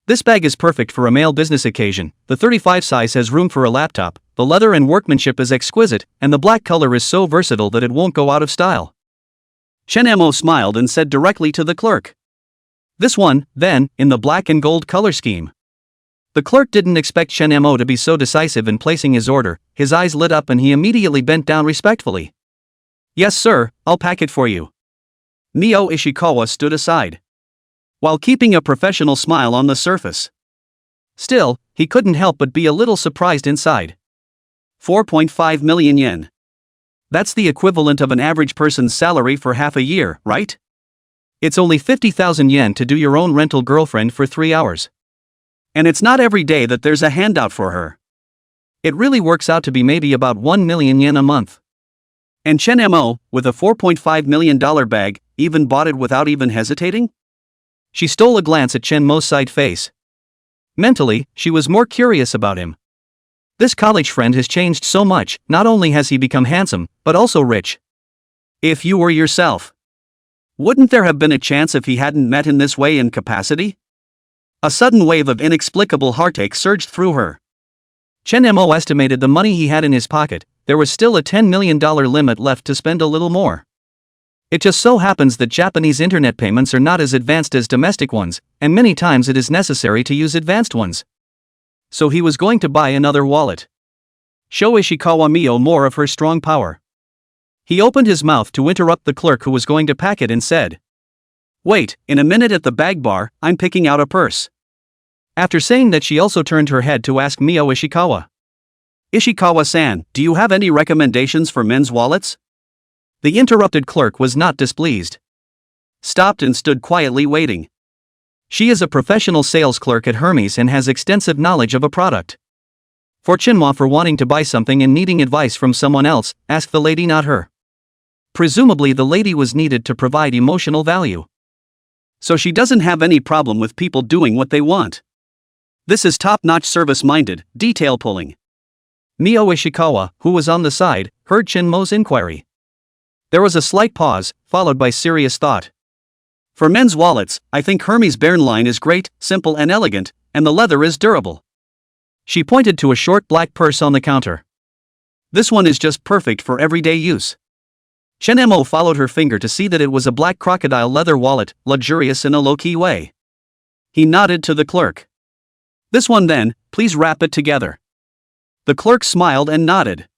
This bag is perfect for a male business occasion, the 35 size has room for a laptop, the leather and workmanship is exquisite, and the black color is so versatile that it won't go out of style. Chen Mo smiled and said directly to the clerk. This one, then, in the black and gold color scheme. The clerk didn't expect Chen Mo to be so decisive in placing his order, his eyes lit up and he immediately bent down respectfully. Yes sir, I'll pack it for you. Mio Ishikawa stood aside, while keeping a professional smile on the surface. Still, he couldn't help but be a little surprised inside. 4.5 million yen. That's the equivalent of an average person's salary for half a year, right? It's only 50,000 yen to do your own rental girlfriend for 3 hours. And it's not every day that there's a handout for her. It really works out to be maybe about 1 million yen a month. And Chen Mo, with a $4.5 million bag, even bought it without even hesitating? She stole a glance at Chen Mo's side face. Mentally, she was more curious about him. This college friend has changed so much, not only has he become handsome, but also rich. If you were yourself, wouldn't there have been a chance if he hadn't met in this way in capacity? A sudden wave of inexplicable heartache surged through her. Chen Mo estimated the money he had in his pocket, there was still a $10 million limit left to spend a little more. It just so happens that Japanese internet payments are not as advanced as domestic ones, and many times it is necessary to use advanced ones. So he was going to buy another wallet. Show Ishikawa Mio more of her strong power. He opened his mouth to interrupt the clerk who was going to pack it and said, Wait, in a minute at the bag bar, I'm picking out a purse. After saying that she also turned her head to ask Mio Ishikawa. Ishikawa-san, do you have any recommendations for men's wallets? The interrupted clerk was not displeased. Stopped and stood quietly waiting. She is a professional sales clerk at Hermes and has extensive knowledge of a product. For Chinma for wanting to buy something and needing advice from someone else, asked the lady, not her. Presumably the lady was needed to provide emotional value. So she doesn't have any problem with people doing what they want. This is top-notch service-minded, detail-pulling. Mio Ishikawa, who was on the side, heard Chinmo's inquiry. There was a slight pause, followed by serious thought. For men's wallets, I think Hermes Bärenline is great, simple and elegant, and the leather is durable. She pointed to a short black purse on the counter. This one is just perfect for everyday use. Chenmo followed her finger to see that it was a black crocodile leather wallet, luxurious in a low-key way. He nodded to the clerk. This one then, please wrap it together. The clerk smiled and nodded.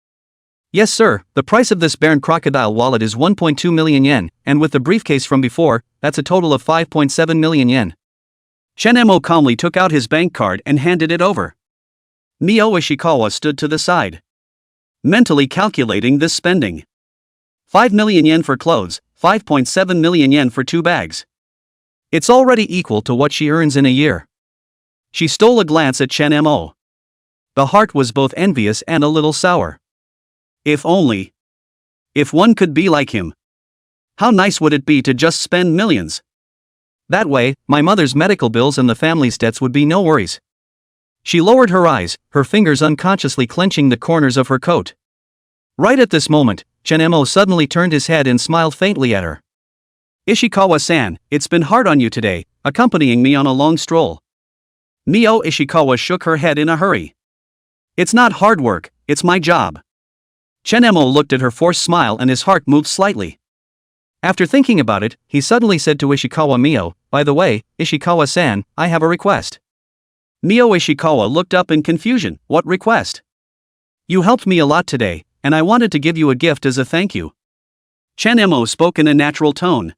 Yes sir, the price of this Bären crocodile wallet is 1.2 million yen, and with the briefcase from before, that's a total of 5.7 million yen. Chenmo calmly took out his bank card and handed it over. Mio Ishikawa stood to the side, mentally calculating this spending. 5 million yen for clothes, 5.7 million yen for 2 bags. It's already equal to what she earns in a year. She stole a glance at Chenmo. The heart was both envious and a little sour. If only. If one could be like him. How nice would it be to just spend millions? That way, my mother's medical bills and the family's debts would be no worries. She lowered her eyes, her fingers unconsciously clenching the corners of her coat. Right at this moment, Chenmo suddenly turned his head and smiled faintly at her. Ishikawa-san, it's been hard on you today, accompanying me on a long stroll. Mio Ishikawa shook her head in a hurry. It's not hard work, it's my job. Chenmo looked at her forced smile and his heart moved slightly. After thinking about it, he suddenly said to Ishikawa Mio, by the way, Ishikawa-san, I have a request. Mio Ishikawa looked up in confusion. What request? You helped me a lot today, and I wanted to give you a gift as a thank you. Chenmo spoke in a natural tone.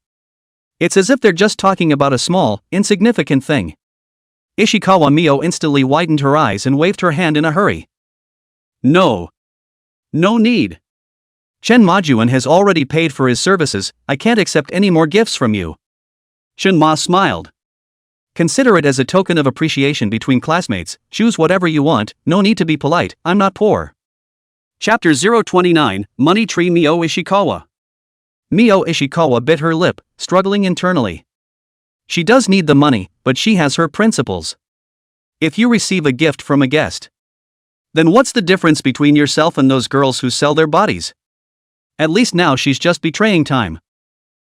It's as if they're just talking about a small, insignificant thing. Ishikawa Mio instantly widened her eyes and waved her hand in a hurry. No. No need. Chen Majuan has already paid for his services, I can't accept any more gifts from you. Shenma smiled. Consider it as a token of appreciation between classmates, choose whatever you want, no need to be polite, I'm not poor. Chapter 029, Money Tree Mio Ishikawa. Mio Ishikawa bit her lip, struggling internally. She does need the money, but she has her principles. If you receive a gift from a guest, then what's the difference between yourself and those girls who sell their bodies? At least now she's just betraying time.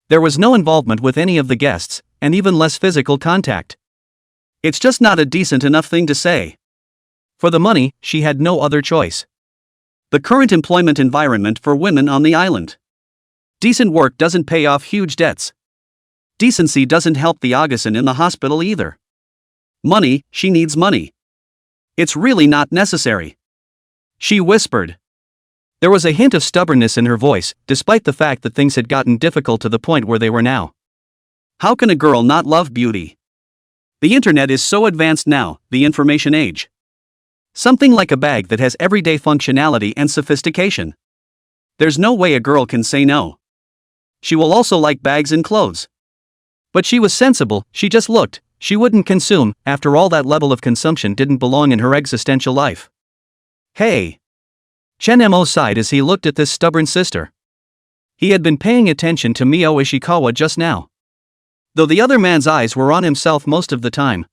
There was no involvement with any of the guests, and even less physical contact. It's just not a decent enough thing to say. For the money, she had no other choice. The current employment environment for women on the island. Decent work doesn't pay off huge debts. Decency doesn't help the Augustin in the hospital either. Money, she needs money. It's really not necessary. She whispered. There was a hint of stubbornness in her voice, despite the fact that things had gotten difficult to the point where they were now. How can a girl not love beauty? The internet is so advanced now, the information age. Something like a bag that has everyday functionality and sophistication. There's no way a girl can say no. She will also like bags and clothes. But she was sensible, she just looked, she wouldn't consume, after all that level of consumption didn't belong in her existential life. Hey! Chenmo sighed as he looked at this stubborn sister. He had been paying attention to Mio Ishikawa just now, though the other man's eyes were on himself most of the time.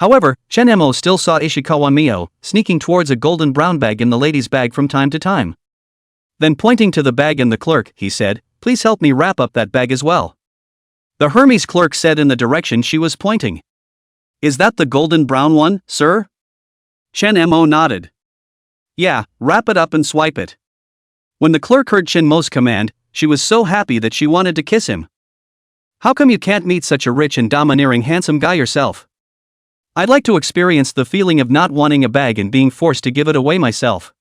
However, Chenmo still saw Ishikawa Mio, sneaking towards a golden brown bag in the lady's bag from time to time. Then pointing to the bag and the clerk, he said, please help me wrap up that bag as well. The Hermes clerk said in the direction she was pointing. Is that the golden brown one, sir? Chenmo nodded. Yeah, wrap it up and swipe it. When the clerk heard Chenmo's command, she was so happy that she wanted to kiss him. How come you can't meet such a rich and domineering handsome guy yourself? I'd like to experience the feeling of not wanting a bag and being forced to give it away myself.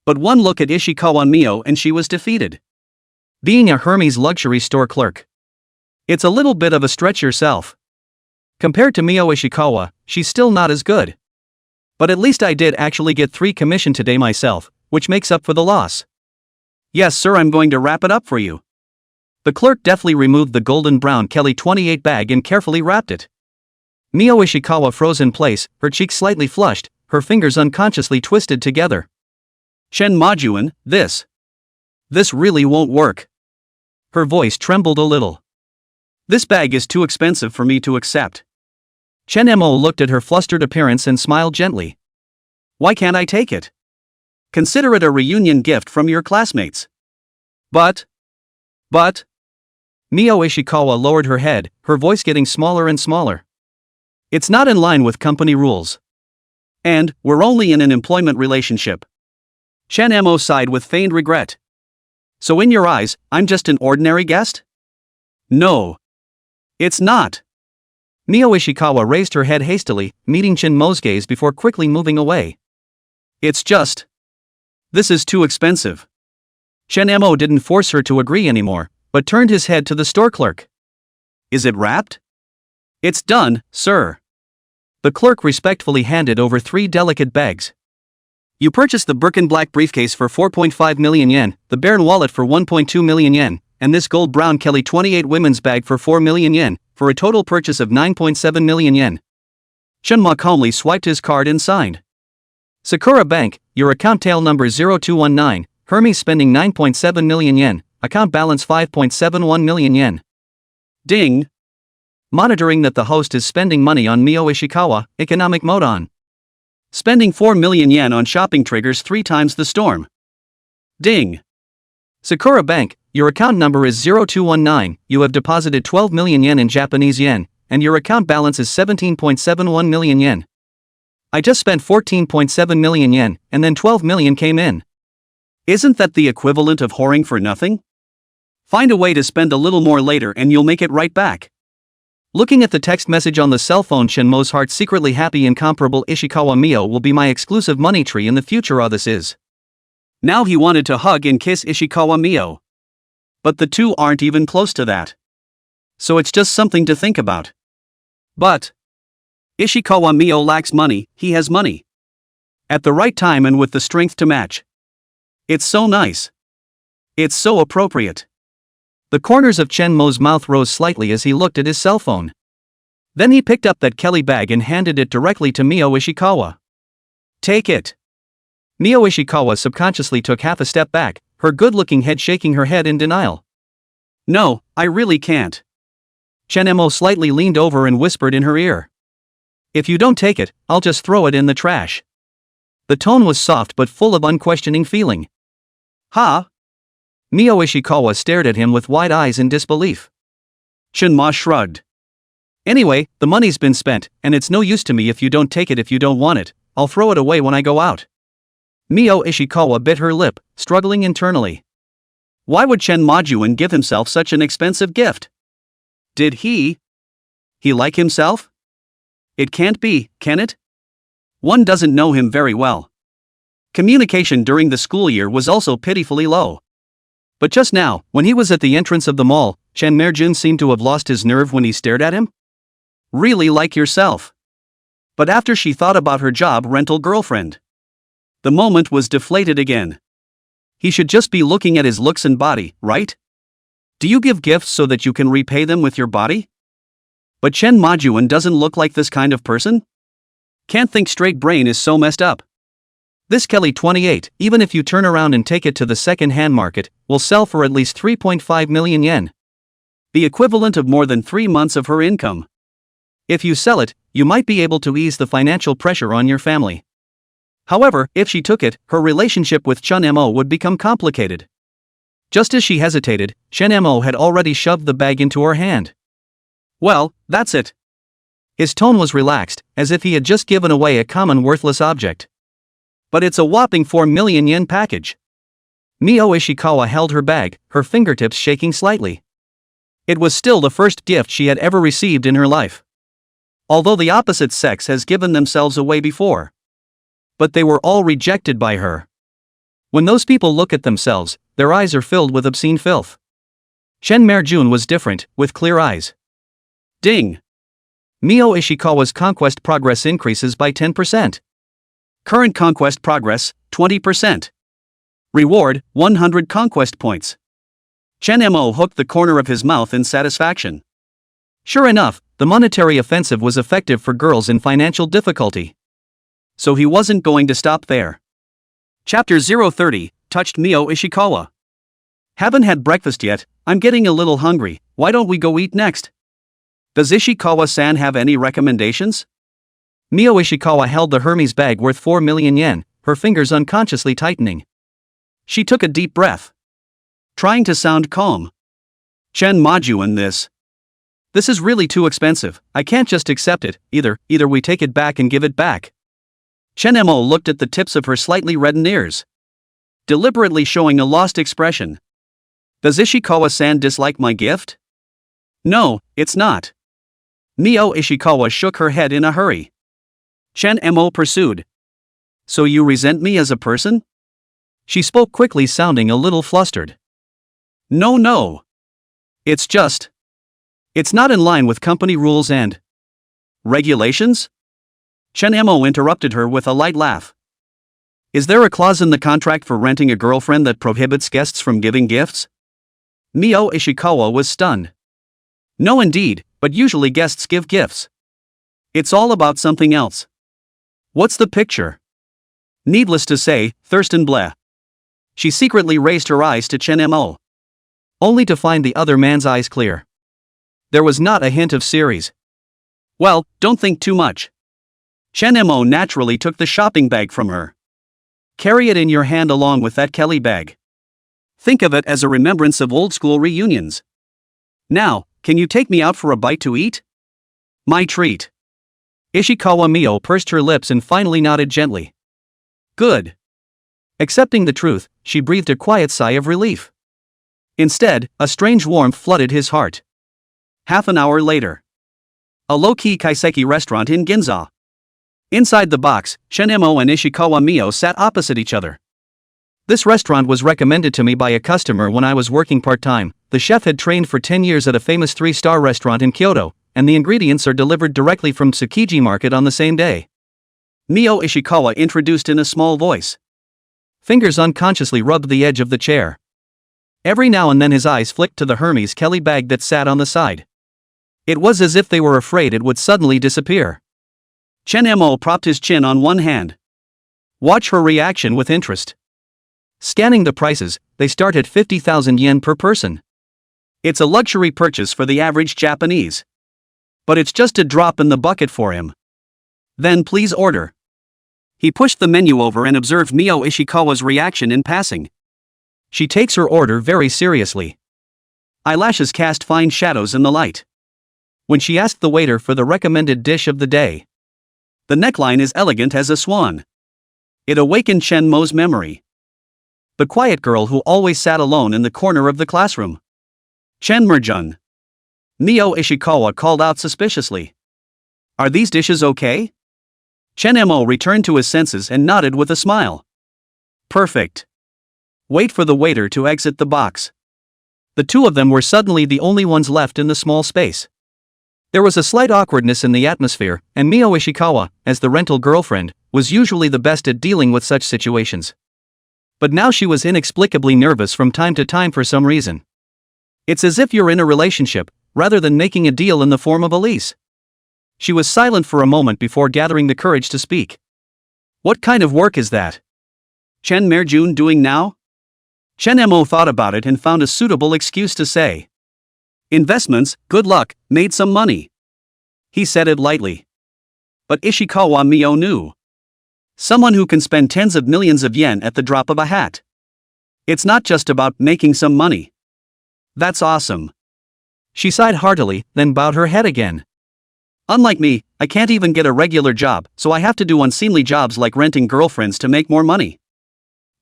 But one look at Ishikawa Mio and she was defeated. Being a Hermes luxury store clerk, it's a little bit of a stretch yourself. Compared to Mio Ishikawa, she's still not as good. But at least I did actually get 3 commission today myself, which makes up for the loss. Yes sir, I'm going to wrap it up for you. The clerk deftly removed the golden brown Kelly 28 bag and carefully wrapped it. Mio Ishikawa froze in place, her cheeks slightly flushed, her fingers unconsciously twisted together. Chen Majuan, this really won't work. Her voice trembled a little. This bag is too expensive for me to accept. Chen Mo looked at her flustered appearance and smiled gently. Why can't I take it? Consider it a reunion gift from your classmates. But. Mio Ishikawa lowered her head, her voice getting smaller and smaller. It's not in line with company rules. And, we're only in an employment relationship. Chen Mo sighed with feigned regret. So in your eyes, I'm just an ordinary guest? No. It's not. Mio Ishikawa raised her head hastily, meeting Chen Mo's gaze before quickly moving away. It's just. This is too expensive. Chen Mo didn't force her to agree anymore, but turned his head to the store clerk. Is it wrapped? It's done, sir. The clerk respectfully handed over 3 delicate bags. You purchased the Birkin black briefcase for 4.5 million yen, the Baron wallet for 1.2 million yen, and this gold brown Kelly 28 women's bag for 4 million yen, for a total purchase of 9.7 million yen. Chunma calmly swiped his card and signed. Sakura Bank, your account tail number 0219, Hermes spending 9.7 million yen, account balance 5.71 million yen. Ding! Monitoring that the host is spending money on Mio Ishikawa, economic mode on. Spending 4 million yen on shopping triggers 3 times the storm. Ding! Sakura Bank, your account number is 0219, you have deposited 12 million yen in Japanese yen, and your account balance is 17.71 million yen. I just spent 14.7 million yen, and then 12 million came in. Isn't that the equivalent of whoring for nothing? Find a way to spend a little more later and you'll make it right back. Looking at the text message on the cell phone, Shenmo's heart secretly happy. Incomparable Ishikawa Mio will be my exclusive money tree in the future. This is. Now he wanted to hug and kiss Ishikawa Mio. But the two aren't even close to that. So it's just something to think about. But Ishikawa Mio lacks money, he has money. At the right time and with the strength to match. It's so nice. It's so appropriate. The corners of Chen Mo's mouth rose slightly as he looked at his cell phone. Then he picked up that Kelly bag and handed it directly to Mio Ishikawa. Take it. Mio Ishikawa subconsciously took half a step back, her good-looking head shaking her head in denial. No, I really can't. Chen Mo slightly leaned over and whispered in her ear. If you don't take it, I'll just throw it in the trash. The tone was soft but full of unquestioning feeling. Ha! Mio Ishikawa stared at him with wide eyes in disbelief. Shinma shrugged. Anyway, the money's been spent, and it's no use to me if you don't take it. If you don't want it, I'll throw it away when I go out. Mio Ishikawa bit her lip, struggling internally. Why would Chen Majuan give himself such an expensive gift? Did he like himself? It can't be, can it? One doesn't know him very well. Communication during the school year was also pitifully low. But just now, when he was at the entrance of the mall, Chen Majuan seemed to have lost his nerve when he stared at him. Really like yourself. But after she thought about her job rental girlfriend, the moment was deflated again. He should just be looking at his looks and body, right? Do you give gifts so that you can repay them with your body? But Chen Majuan doesn't look like this kind of person? Can't think straight, brain is so messed up. This Kelly 28, even if you turn around and take it to the second-hand market, will sell for at least 3.5 million yen. The equivalent of more than 3 months of her income. If you sell it, you might be able to ease the financial pressure on your family. However, if she took it, her relationship with Chun Mo would become complicated. Just as she hesitated, Chen Mo had already shoved the bag into her hand. Well, that's it. His tone was relaxed, as if he had just given away a common worthless object. But it's a whopping 4 million yen package. Mio Ishikawa held her bag, her fingertips shaking slightly. It was still the first gift she had ever received in her life. Although the opposite sex has given themselves away before. But they were all rejected by her. When those people look at themselves, their eyes are filled with obscene filth. Chen Majuan was different, with clear eyes. Ding! Mio Ishikawa's conquest progress increases by 10%. Current conquest progress, 20%. Reward, 100 conquest points. Chen Mo hooked the corner of his mouth in satisfaction. Sure enough, the monetary offensive was effective for girls in financial difficulty. So he wasn't going to stop there. Chapter 030, touched Mio Ishikawa. Haven't had breakfast yet, I'm getting a little hungry, why don't we go eat next? Does Ishikawa-san have any recommendations? Mio Ishikawa held the Hermes bag worth 4 million yen, her fingers unconsciously tightening. She took a deep breath, trying to sound calm. Chen Majuan, this is really too expensive, I can't just accept it, either we take it back and give it back. Chen Mo looked at the tips of her slightly reddened ears, deliberately showing a lost expression. Does Ishikawa-san dislike my gift? No, it's not. Mio Ishikawa shook her head in a hurry. Chen Mo pursued. So you resent me as a person? She spoke quickly, sounding a little flustered. No. It's not in line with company rules and regulations? Chen Mo interrupted her with a light laugh. Is there a clause in the contract for renting a girlfriend that prohibits guests from giving gifts? Mio Ishikawa was stunned. No indeed, but usually guests give gifts. It's all about something else. What's the picture? Needless to say, Thurston bleh. She secretly raised her eyes to Chen Mo, only to find the other man's eyes clear. There was not a hint of series. Well, don't think too much. Chen Mo naturally took the shopping bag from her. Carry it in your hand along with that Kelly bag. Think of it as a remembrance of old school reunions. Now, can you take me out for a bite to eat? My treat. Ishikawa Mio pursed her lips and finally nodded gently. Good. Accepting the truth, she breathed a quiet sigh of relief. Instead, a strange warmth flooded his heart. Half an hour later. A low-key kaiseki restaurant in Ginza. Inside the box, Chen Mo and Ishikawa Mio sat opposite each other. This restaurant was recommended to me by a customer when I was working part-time. The chef had trained for 10 years at a famous 3-star restaurant in Kyoto, and the ingredients are delivered directly from Tsukiji Market on the same day. Mio Ishikawa introduced in a small voice. Fingers unconsciously rubbed the edge of the chair. Every now and then his eyes flicked to the Hermes Kelly bag that sat on the side. It was as if they were afraid it would suddenly disappear. Chen Mo propped his chin on one hand. Watch her reaction with interest. Scanning the prices, they start at 50,000 yen per person. It's a luxury purchase for the average Japanese. But it's just a drop in the bucket for him. Then please order. He pushed the menu over and observed Mio Ishikawa's reaction in passing. She takes her order very seriously. Eyelashes cast fine shadows in the light. When she asked the waiter for the recommended dish of the day. The neckline is elegant as a swan. It awakened Chen Mo's memory. The quiet girl who always sat alone in the corner of the classroom. Chen Merjun. Mio Ishikawa called out suspiciously. Are these dishes okay? Chen Mo returned to his senses and nodded with a smile. Perfect. Wait for the waiter to exit the box. The two of them were suddenly the only ones left in the small space. There was a slight awkwardness in the atmosphere, and Mio Ishikawa, as the rental girlfriend, was usually the best at dealing with such situations. But now she was inexplicably nervous from time to time for some reason. It's as if you're in a relationship, rather than making a deal in the form of a lease. She was silent for a moment before gathering the courage to speak. What kind of work is that? Chen Merjun doing now? Chen Mo thought about it and found a suitable excuse to say. Investments, good luck, made some money. He said it lightly. But Ishikawa Mio knew. Someone who can spend tens of millions of yen at the drop of a hat. It's not just about making some money. That's awesome. She sighed heartily, then bowed her head again. Unlike me, I can't even get a regular job, so I have to do unseemly jobs like renting girlfriends to make more money.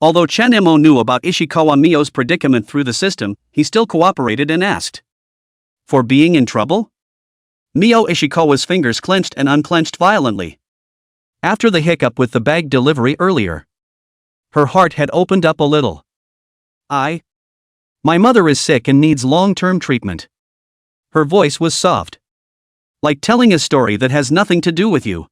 Although Chen Mo knew about Ishikawa Mio's predicament through the system, he still cooperated and asked. For being in trouble? Mio Ishikawa's fingers clenched and unclenched violently. After the hiccup with the bag delivery earlier. Her heart had opened up a little. My mother is sick and needs long-term treatment. Her voice was soft. Like telling a story that has nothing to do with you.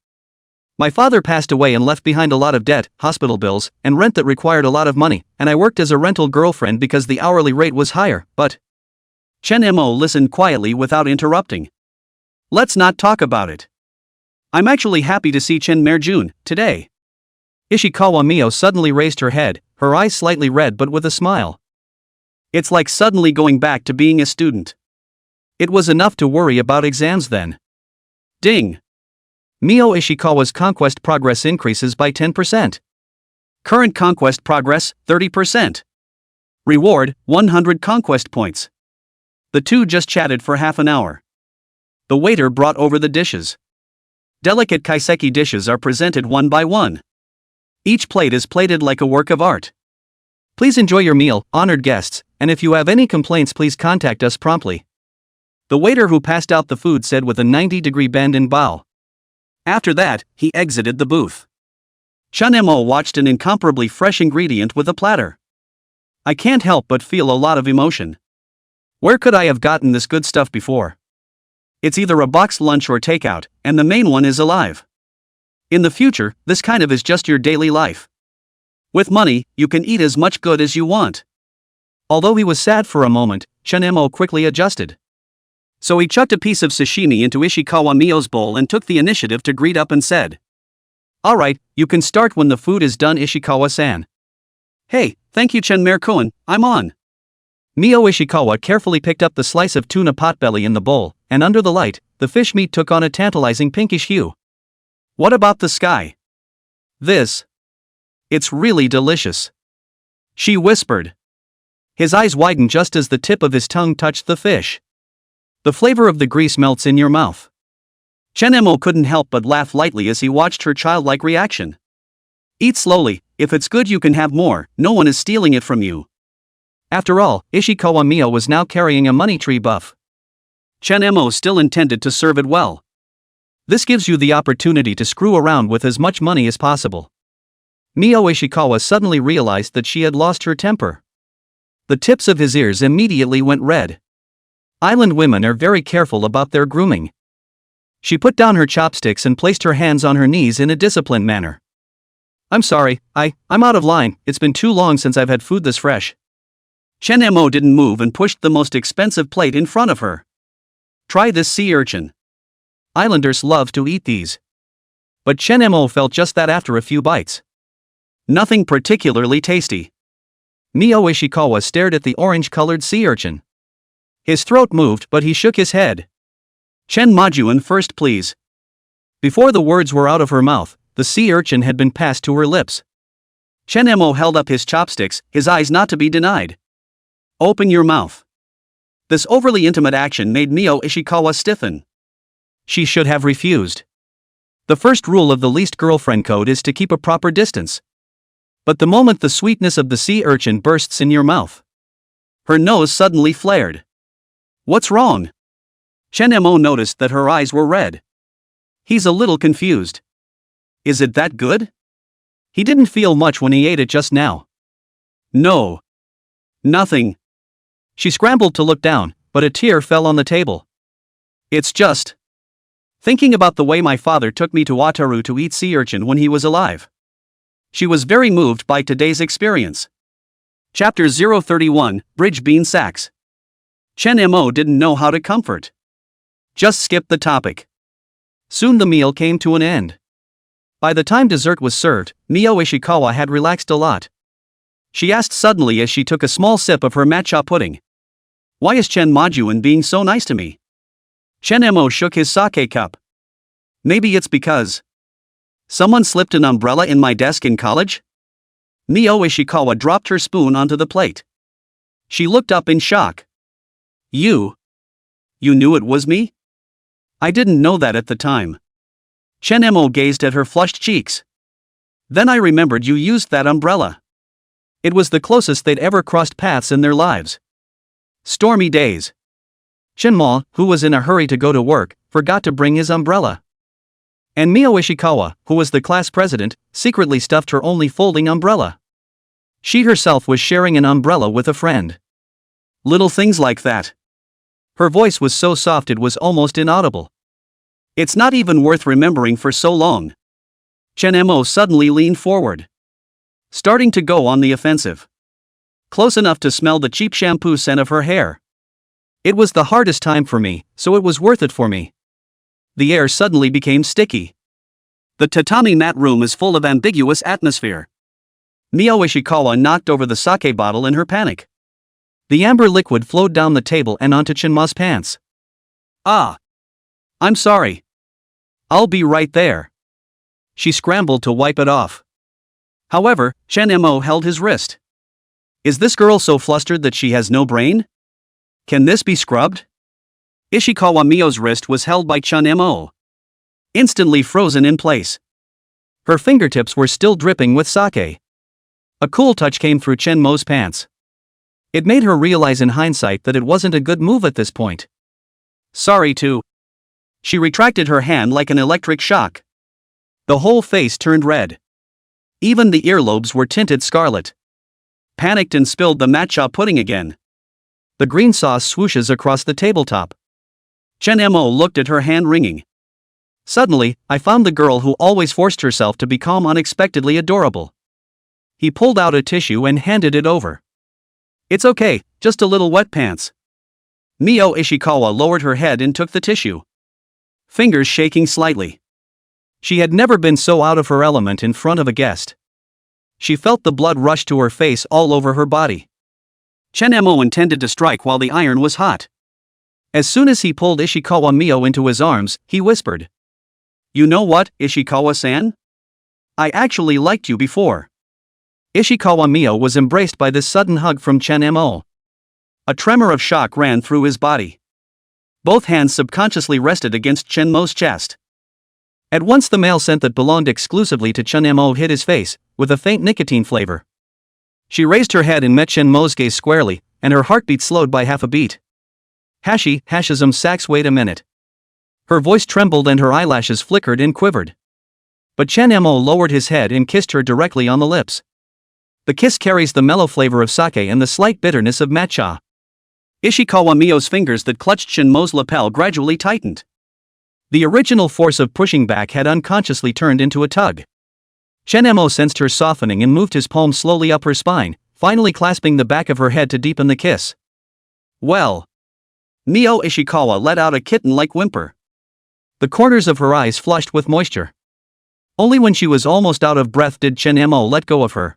My father passed away and left behind a lot of debt, hospital bills, and rent that required a lot of money, and I worked as a rental girlfriend because the hourly rate was higher, but... Chen Mo listened quietly without interrupting. Let's not talk about it. I'm actually happy to see Jun today. Ishikawa Mio suddenly raised her head, her eyes slightly red but with a smile. It's like suddenly going back to being a student. It was enough to worry about exams then. Ding! Mio Ishikawa's conquest progress increases by 10%. Current conquest progress, 30%. Reward, 100 conquest points. The two just chatted for half an hour. The waiter brought over the dishes. Delicate kaiseki dishes are presented one by one. Each plate is plated like a work of art. Please enjoy your meal, honored guests, and if you have any complaints please contact us promptly. The waiter who passed out the food said with a 90-degree bend and bow. After that, he exited the booth. Chunemo watched an incomparably fresh ingredient with a platter. I can't help but feel a lot of emotion. Where could I have gotten this good stuff before? It's either a boxed lunch or takeout, and the main one is alive. In the future, this kind of is just your daily life. With money, you can eat as much good as you want. Although he was sad for a moment, Chunemo quickly adjusted. So he chucked a piece of sashimi into Ishikawa Mio's bowl and took the initiative to greet up and said, "Alright, you can start when the food is done, Ishikawa-san." "Hey, thank you Chunmer-kun, I'm on." Mio Ishikawa carefully picked up the slice of tuna potbelly in the bowl, and under the light, the fish meat took on a tantalizing pinkish hue. "What about the sky? It's really delicious," she whispered. His eyes widened just as the tip of his tongue touched the fish. The flavor of the grease melts in your mouth. Chunemo couldn't help but laugh lightly as he watched her childlike reaction. "Eat slowly, if it's good you can have more, no one is stealing it from you." After all, Ishikawa Mio was now carrying a money tree buff. Chunemo still intended to serve it well. This gives you the opportunity to screw around with as much money as possible. Mio Ishikawa suddenly realized that she had lost her temper. The tips of his ears immediately went red. Island women are very careful about their grooming. She put down her chopsticks and placed her hands on her knees in a disciplined manner. "I'm sorry, I'm out of line, it's been too long since I've had food this fresh." Chunemo didn't move and pushed the most expensive plate in front of her. "Try this sea urchin. Islanders love to eat these." But Chunemo felt just that after a few bites. Nothing particularly tasty. Mio Ishikawa stared at the orange-colored sea urchin. His throat moved but he shook his head. "Chen Majuan first please." Before the words were out of her mouth, the sea urchin had been passed to her lips. Chunemo held up his chopsticks, his eyes not to be denied. "Open your mouth." This overly intimate action made Mio Ishikawa stiffen. She should have refused. The first rule of the least girlfriend code is to keep a proper distance. But the moment the sweetness of the sea urchin bursts in your mouth, her nose suddenly flared. "What's wrong?" Chunemo noticed that her eyes were red. He's a little confused. Is it that good? He didn't feel much when he ate it just now. "No. Nothing." She scrambled to look down, but a tear fell on the table. "It's just thinking about the way my father took me to Wataru to eat sea urchin when he was alive." She was very moved by today's experience. Chapter 031, Bridge Bean Sacks. Chunemo didn't know how to comfort. Just skip the topic. Soon the meal came to an end. By the time dessert was served, Mio Ishikawa had relaxed a lot. She asked suddenly as she took a small sip of her matcha pudding. "Why is Chen Majuan being so nice to me?" Chunemo shook his sake cup. "Maybe it's because someone slipped an umbrella in my desk in college?" Mio Ishikawa dropped her spoon onto the plate. She looked up in shock. You knew it was me?" "I didn't know that at the time." Chunemo gazed at her flushed cheeks. "Then I remembered you used that umbrella." It was the closest they'd ever crossed paths in their lives. Stormy days. Shinma, who was in a hurry to go to work, forgot to bring his umbrella. And Mio Ishikawa, who was the class president, secretly stuffed her only folding umbrella. She herself was sharing an umbrella with a friend. Little things like that. Her voice was so soft it was almost inaudible. "It's not even worth remembering for so long." Chunemo suddenly leaned forward, starting to go on the offensive. Close enough to smell the cheap shampoo scent of her hair. "It was the hardest time for me, so it was worth it for me." The air suddenly became sticky. The tatami mat room is full of ambiguous atmosphere. Mio Ishikawa knocked over the sake bottle in her panic. The amber liquid flowed down the table and onto Chinma's pants. Ah. I'm sorry. I'll be right there. She scrambled to wipe it off. However, Chen Mo held his wrist. Is this girl so flustered that she has no brain? Can this be scrubbed? Ishikawa Mio's wrist was held by Chen Mo. Instantly frozen in place. Her fingertips were still dripping with sake. A cool touch came through Chen Mo's pants. It made her realize in hindsight that it wasn't a good move at this point. Sorry too. She retracted her hand like an electric shock. The whole face turned red. Even the earlobes were tinted scarlet. Panicked and spilled the matcha pudding again. The green sauce swooshes across the tabletop. Chen Mo looked at her hand wringing. Suddenly, I found the girl who always forced herself to be calm unexpectedly adorable. He pulled out a tissue and handed it over. It's okay, just a little wet pants. Mio Ishikawa lowered her head and took the tissue. Fingers shaking slightly. She had never been so out of her element in front of a guest. She felt the blood rush to her face all over her body. Chen Mo intended to strike while the iron was hot. As soon as he pulled Ishikawa Mio into his arms, he whispered. You know what, Ishikawa-san? I actually liked you before. Ishikawa Mio was embraced by this sudden hug from Chen Mo. A tremor of shock ran through his body. Both hands subconsciously rested against Chen Mo's chest. At once the male scent that belonged exclusively to Chen Mo hit his face, with a faint nicotine flavor. She raised her head and met Chen Mo's gaze squarely, and her heartbeat slowed by half a beat. Hashism Sax, wait a minute. Her voice trembled and her eyelashes flickered and quivered. But Chen Mo lowered his head and kissed her directly on the lips. The kiss carries the mellow flavor of sake and the slight bitterness of matcha. Ishikawa Mio's fingers that clutched Chen Mo's lapel gradually tightened. The original force of pushing back had unconsciously turned into a tug. Chen Mo sensed her softening and moved his palm slowly up her spine, finally clasping the back of her head to deepen the kiss. Well. Mio Ishikawa let out a kitten-like whimper. The corners of her eyes flushed with moisture. Only when she was almost out of breath did Chen Mo let go of her.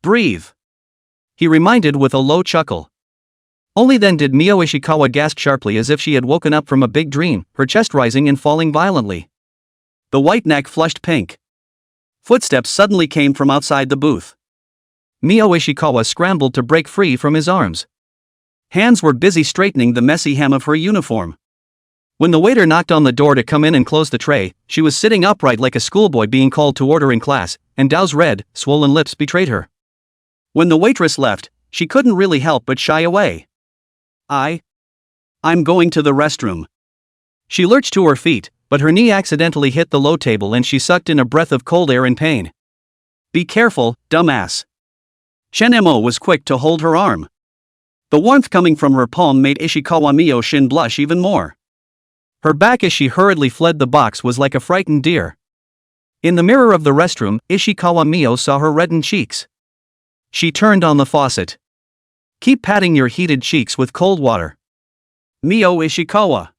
Breathe. He reminded with a low chuckle. Only then did Mio Ishikawa gasp sharply as if she had woken up from a big dream, her chest rising and falling violently. The white neck flushed pink. Footsteps suddenly came from outside the booth. Mio Ishikawa scrambled to break free from his arms. Hands were busy straightening the messy hem of her uniform. When the waiter knocked on the door to come in and close the tray, she was sitting upright like a schoolboy being called to order in class, and Dao's red, swollen lips betrayed her. When the waitress left, she couldn't really help but shy away. I'm going to the restroom. She lurched to her feet, but her knee accidentally hit the low table and she sucked in a breath of cold air in pain. Be careful, dumbass. Chen Mo was quick to hold her arm. The warmth coming from her palm made Ishikawa Mio Shin blush even more. Her back as she hurriedly fled the box was like a frightened deer. In the mirror of the restroom, Ishikawa Mio saw her reddened cheeks. She turned on the faucet. Keep patting your heated cheeks with cold water. Mio Ishikawa.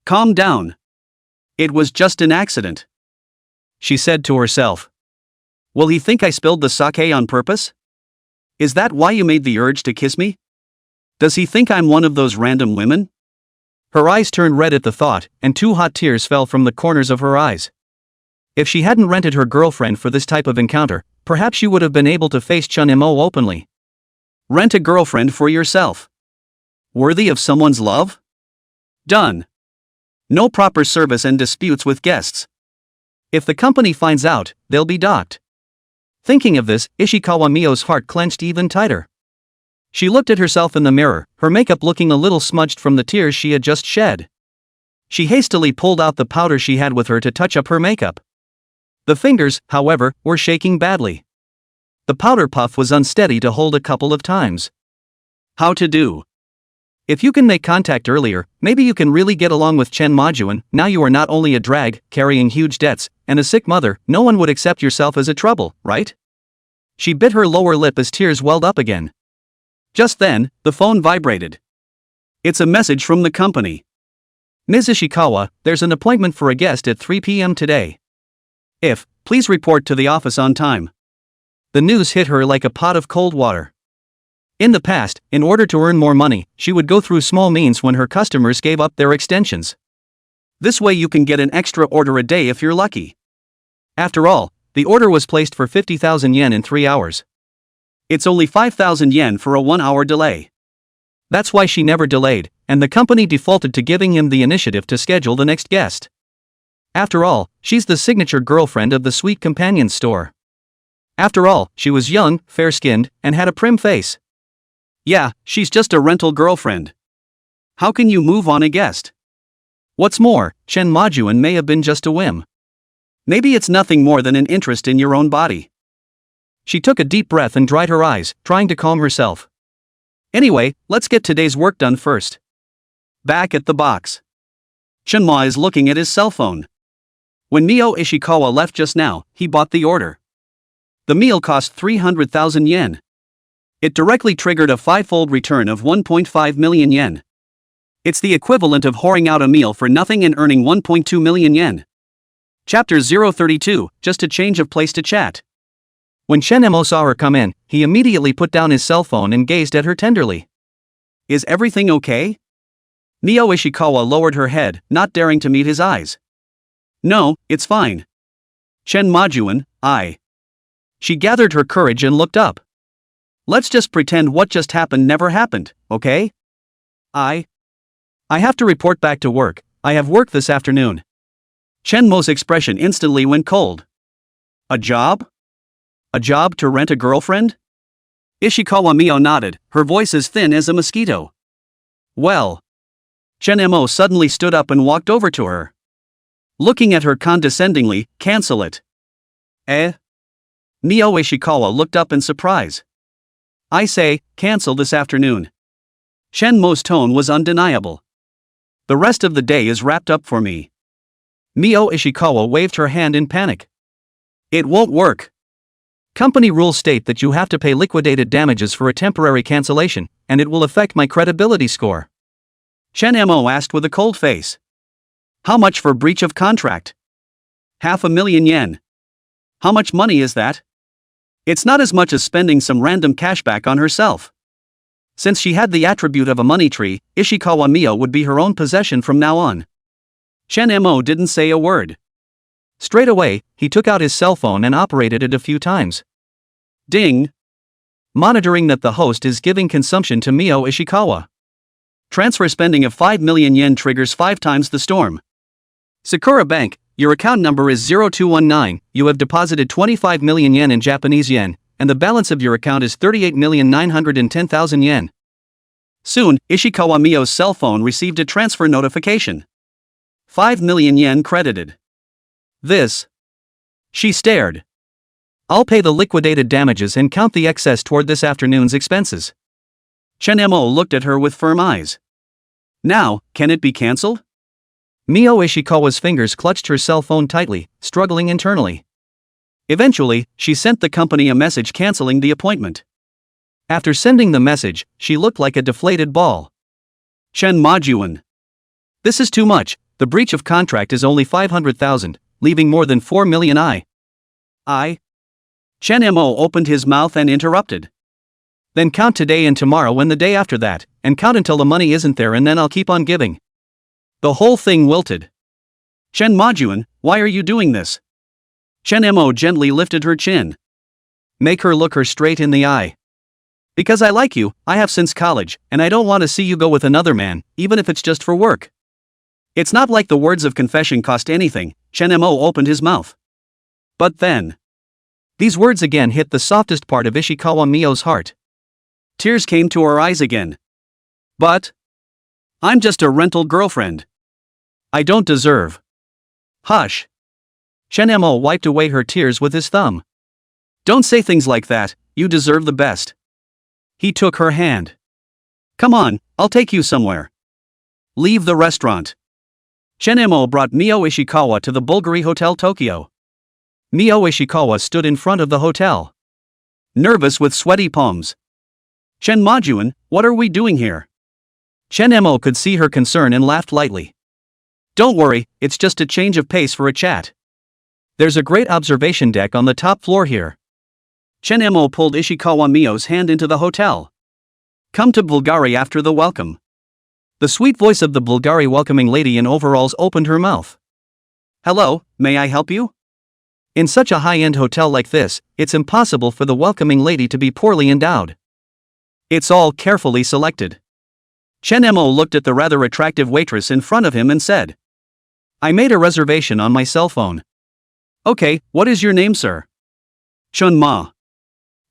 Calm down. It was just an accident. She said to herself. Will he think I spilled the sake on purpose? Is that why you made the urge to kiss me? Does he think I'm one of those random women? Her eyes turned red at the thought, and 2 hot tears fell from the corners of her eyes. If she hadn't rented her girlfriend for this type of encounter, perhaps she would have been able to face Chen Mo openly. Rent a girlfriend for yourself. Worthy of someone's love? Done. No proper service and disputes with guests. If the company finds out, they'll be docked. Thinking of this, Ishikawa Mio's heart clenched even tighter. She looked at herself in the mirror, her makeup looking a little smudged from the tears she had just shed. She hastily pulled out the powder she had with her to touch up her makeup. The fingers, however, were shaking badly. The powder puff was unsteady to hold a couple of times. How to do? If you can make contact earlier, maybe you can really get along with Chen Majuan. Now you are not only a drag, carrying huge debts, and a sick mother, no one would accept yourself as a trouble, right? She bit her lower lip as tears welled up again. Just then, the phone vibrated. It's a message from the company. Ms. Ishikawa, there's an appointment for a guest at 3 p.m. today. If, please report to the office on time. The news hit her like a pot of cold water. In the past, in order to earn more money, she would go through small means when her customers gave up their extensions. This way you can get an extra order a day if you're lucky. After all, the order was placed for 50,000 yen in 3 hours. It's only 5,000 yen for a 1-hour delay. That's why she never delayed, and the company defaulted to giving him the initiative to schedule the next guest. After all, she's the signature girlfriend of the Sweet Companion store. After all, she was young, fair-skinned, and had a prim face. Yeah, she's just a rental girlfriend. How can you move on a guest? What's more, Chen Majuan may have been just a whim. Maybe it's nothing more than an interest in your own body. She took a deep breath and dried her eyes, trying to calm herself. Anyway, let's get today's work done first. Back at the box. Chunma is looking at his cell phone. When Mio Ishikawa left just now, he bought the order. The meal cost 300,000 yen. It directly triggered a 5-fold return of 1.5 million yen. It's the equivalent of whoring out a meal for nothing and earning 1.2 million yen. Chapter 032, just a change of place to chat. When Shen-mo saw her come in, he immediately put down his cell phone and gazed at her tenderly. Is everything okay? Mio Ishikawa lowered her head, not daring to meet his eyes. No, it's fine. Chen Majuan, She gathered her courage and looked up. Let's just pretend what just happened never happened, okay? I have to report back to work. I have work this afternoon. Chen-mo's expression instantly went cold. A job? A job to rent a girlfriend? Ishikawa Mio nodded, her voice as thin as a mosquito. Well. Chen-mo suddenly stood up and walked over to her. Looking at her condescendingly, cancel it. Mio Ishikawa looked up in surprise. I say, cancel this afternoon. Chen-mo's tone was undeniable. The rest of the day is wrapped up for me. Mio Ishikawa waved her hand in panic. It won't work. Company rules state that you have to pay liquidated damages for a temporary cancellation, and it will affect my credibility score. Chen-mo asked with a cold face. How much for breach of contract? 500,000 yen. How much money is that? It's not as much as spending some random cashback on herself. Since she had the attribute of a money tree, Ishikawa Mio would be her own possession from now on. Chen-mo didn't say a word. Straight away, he took out his cell phone and operated it a few times. Ding! Monitoring that the host is giving consumption to Mio Ishikawa. Transfer spending of 5 million yen triggers 5 times the storm. Sakura Bank, your account number is 0219, you have deposited 25 million yen in Japanese yen, and the balance of your account is 38,910,000 yen. Soon, Ishikawa Mio's cell phone received a transfer notification. 5 million yen credited. This. She stared. I'll pay the liquidated damages and count the excess toward this afternoon's expenses. Chen-mo looked at her with firm eyes. Now, can it be cancelled? Mio Ishikawa's fingers clutched her cell phone tightly, struggling internally. Eventually, she sent the company a message cancelling the appointment. After sending the message, she looked like a deflated ball. Chen Majuan. This is too much, the breach of contract is only 500,000, leaving more than 4 million. Chen-mo opened his mouth and interrupted. Then count today and tomorrow and the day after that, and count until the money isn't there and then I'll keep on giving. The whole thing wilted. Chen Majuan, why are you doing this? Chen-mo gently lifted her chin. Make her look her straight in the eye. Because I like you, I have since college, and I don't want to see you go with another man, even if it's just for work. It's not like the words of confession cost anything. Chen-mo opened his mouth. But then. These words again hit the softest part of Ishikawa Mio's heart. Tears came to her eyes again. But. I'm just a rental girlfriend. I don't deserve. Hush. Chen-mo wiped away her tears with his thumb. Don't say things like that, you deserve the best. He took her hand. Come on, I'll take you somewhere. Leave the restaurant. Chen-mo brought Mio Ishikawa to the Bulgari Hotel Tokyo. Mio Ishikawa stood in front of the hotel. Nervous with sweaty palms. Chen Majuan, what are we doing here? Chen-mo could see her concern and laughed lightly. Don't worry, it's just a change of pace for a chat. There's a great observation deck on the top floor here. Chen Mo pulled Ishikawa Mio's hand into the hotel. Come to Bulgari after the welcome. The sweet voice of the Bulgari welcoming lady in overalls opened her mouth. Hello, may I help you? In such a high-end hotel like this, it's impossible for the welcoming lady to be poorly endowed. It's all carefully selected. Chen Mo looked at the rather attractive waitress in front of him and said, I made a reservation on my cell phone. Okay, what is your name, sir? Chun Ma.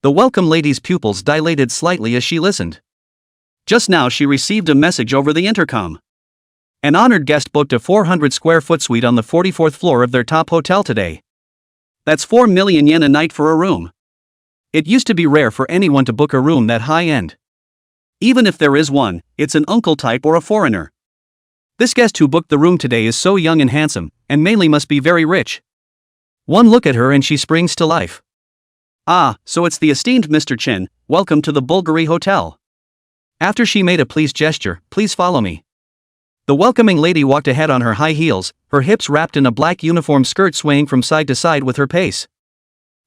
The welcome lady's pupils dilated slightly as she listened. Just now she received a message over the intercom. An honored guest booked a 400 square foot suite on the 44th floor of their top hotel today. That's 4 million yen a night for a room. It used to be rare for anyone to book a room that high-end. Even if there is one, it's an uncle type or a foreigner. This guest who booked the room today is so young and handsome, and mainly must be very rich. One look at her and she springs to life. Ah, so it's the esteemed Mr. Chen, welcome to the Bulgari Hotel. After she made a pleased gesture, please follow me. The welcoming lady walked ahead on her high heels, her hips wrapped in a black uniform skirt swaying from side to side with her pace.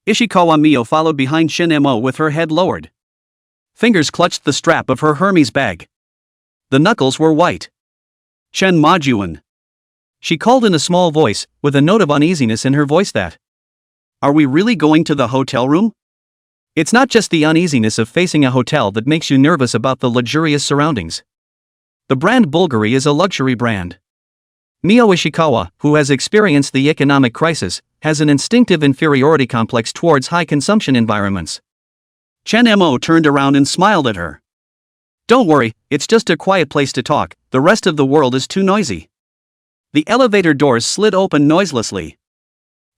Ishikawa Mio followed behind Shin Mo with her head lowered. Fingers clutched the strap of her Hermes bag. The knuckles were white. Chen Majuan. She called in a small voice, with a note of uneasiness in her voice that. Are we really going to the hotel room? It's not just the uneasiness of facing a hotel that makes you nervous about the luxurious surroundings. The brand Bulgari is a luxury brand. Mio Ishikawa, who has experienced the economic crisis, has an instinctive inferiority complex towards high-consumption environments. Chen Mo turned around and smiled at her. Don't worry, it's just a quiet place to talk, the rest of the world is too noisy. The elevator doors slid open noiselessly.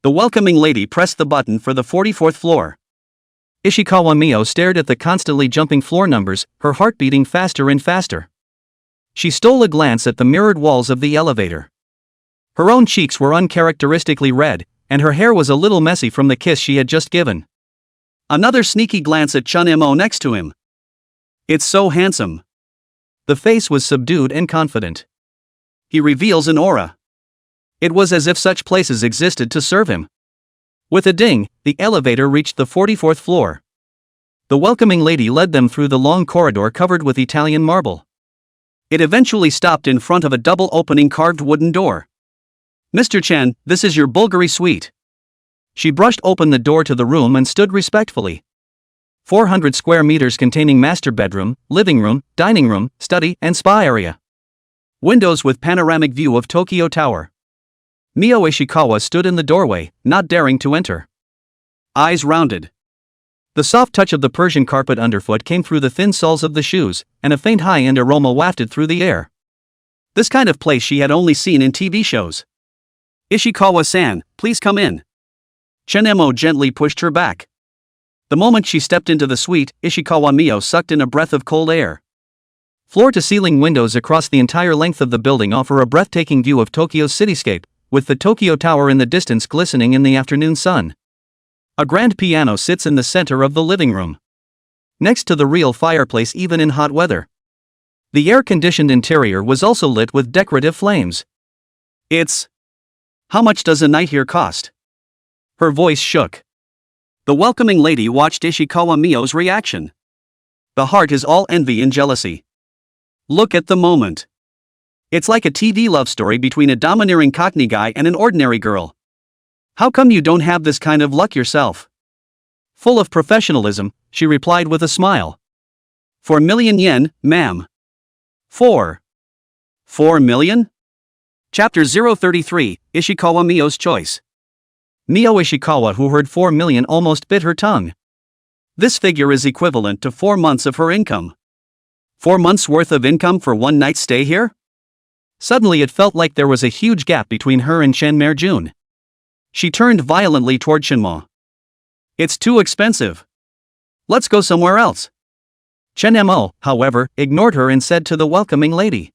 The welcoming lady pressed the button for the 44th floor. Ishikawa Mio stared at the constantly jumping floor numbers, her heart beating faster and faster. She stole a glance at the mirrored walls of the elevator. Her own cheeks were uncharacteristically red, and her hair was a little messy from the kiss she had just given. Another sneaky glance at Chun Mo next to him. It's so handsome. The face was subdued and confident. He reveals an aura. It was as if such places existed to serve him. With a ding, the elevator reached the 44th floor. The welcoming lady led them through the long corridor covered with Italian marble. It eventually stopped in front of a double-opening carved wooden door. Mr. Chen, this is your Bulgari suite. She brushed open the door to the room and stood respectfully. 400 square meters containing master bedroom, living room, dining room, study, and spa area. Windows with panoramic view of Tokyo Tower. Mio Ishikawa stood in the doorway, not daring to enter. Eyes rounded. The soft touch of the Persian carpet underfoot came through the thin soles of the shoes, and a faint high-end aroma wafted through the air. This kind of place she had only seen in TV shows. Ishikawa-san, please come in. Chen Mo gently pushed her back. The moment she stepped into the suite, Ishikawa Mio sucked in a breath of cold air. Floor-to-ceiling windows across the entire length of the building offer a breathtaking view of Tokyo's cityscape, with the Tokyo Tower in the distance glistening in the afternoon sun. A grand piano sits in the center of the living room. Next to the real fireplace even in hot weather. The air-conditioned interior was also lit with decorative flames. It's... How much does a night here cost? Her voice shook. The welcoming lady watched Ishikawa Mio's reaction. The heart is all envy and jealousy. Look at the moment. It's like a TV love story between a domineering Cockney guy and an ordinary girl. How come you don't have this kind of luck yourself? Full of professionalism, she replied with a smile. 4 million yen, ma'am. 4 million? Chapter 033, Ishikawa Mio's Choice. Mio Ishikawa, who heard 4 million, almost bit her tongue. This figure is equivalent to 4 months of her income. 4 months worth of income for one night's stay here? Suddenly it felt like there was a huge gap between her and Chen Merjun. She turned violently toward Shinmo. It's too expensive. Let's go somewhere else. Chen Mo, however, ignored her and said to the welcoming lady.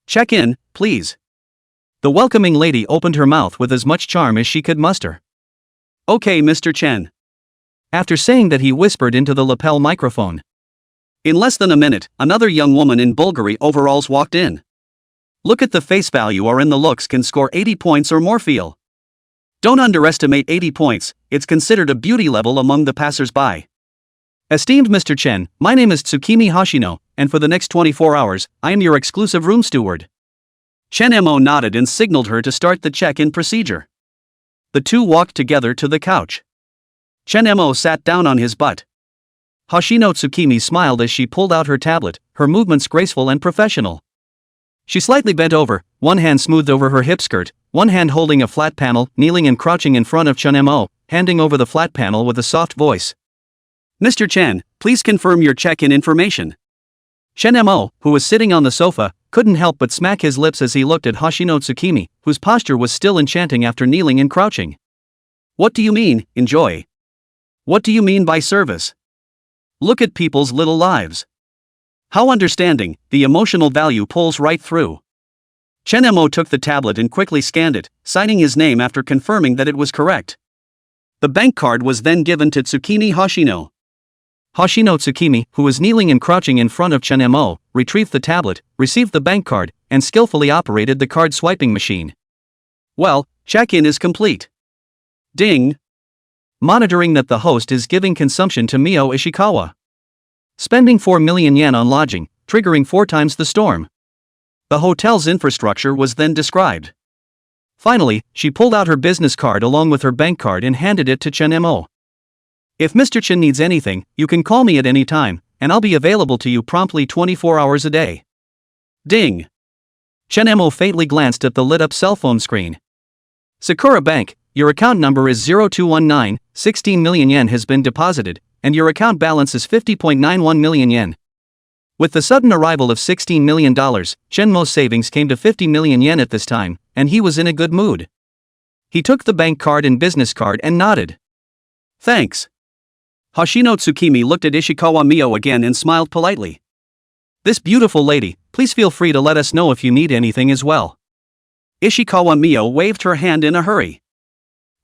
Check in, please. The welcoming lady opened her mouth with as much charm as she could muster. Okay, Mr. Chen. After saying that, he whispered into the lapel microphone. In less than a minute, another young woman in Bulgari overalls walked in. Look at the face value or in the looks can score 80 points or more feel. Don't underestimate 80 points, it's considered a beauty level among the passers-by. Esteemed Mr. Chen, my name is Tsukimi Hoshino, and for the next 24 hours, I am your exclusive room steward. Chen Mo nodded and signaled her to start the check-in procedure. The two walked together to the couch. Chen Mo sat down on his butt. Hoshino Tsukimi smiled as she pulled out her tablet, her movements graceful and professional. She slightly bent over, one hand smoothed over her hip skirt, one hand holding a flat panel, kneeling and crouching in front of Chen Mo, handing over the flat panel with a soft voice. Mr. Chen, please confirm your check-in information. Chen Mo, who was sitting on the sofa, couldn't help but smack his lips as he looked at Hoshino Tsukimi, whose posture was still enchanting after kneeling and crouching. What do you mean, enjoy? What do you mean by service? Look at people's little lives. How understanding, the emotional value pulls right through. Chen Mo took the tablet and quickly scanned it, signing his name after confirming that it was correct. The bank card was then given to Tsukimi Hoshino. Hoshino Tsukimi, who was kneeling and crouching in front of Chen Mo, retrieved the tablet, received the bank card, and skillfully operated the card swiping machine. Well, check-in is complete. Ding! Monitoring that the host is giving consumption to Mio Ishikawa. Spending 4 million yen on lodging, triggering 4 times the storm. The hotel's infrastructure was then described. Finally, she pulled out her business card along with her bank card and handed it to Chen Mo. If Mr. Chen needs anything, you can call me at any time, and I'll be available to you promptly 24 hours a day. Ding! Chen Mo faintly glanced at the lit-up cell phone screen. Sakura Bank, your account number is 0219, 16 million yen has been deposited, and your account balance is 50.91 million yen. With the sudden arrival of $16 million, Chen Mo's savings came to 50 million yen at this time, and he was in a good mood. He took the bank card and business card and nodded. Thanks. Hoshino Tsukimi looked at Ishikawa Mio again and smiled politely. This beautiful lady, please feel free to let us know if you need anything as well. Ishikawa Mio waved her hand in a hurry.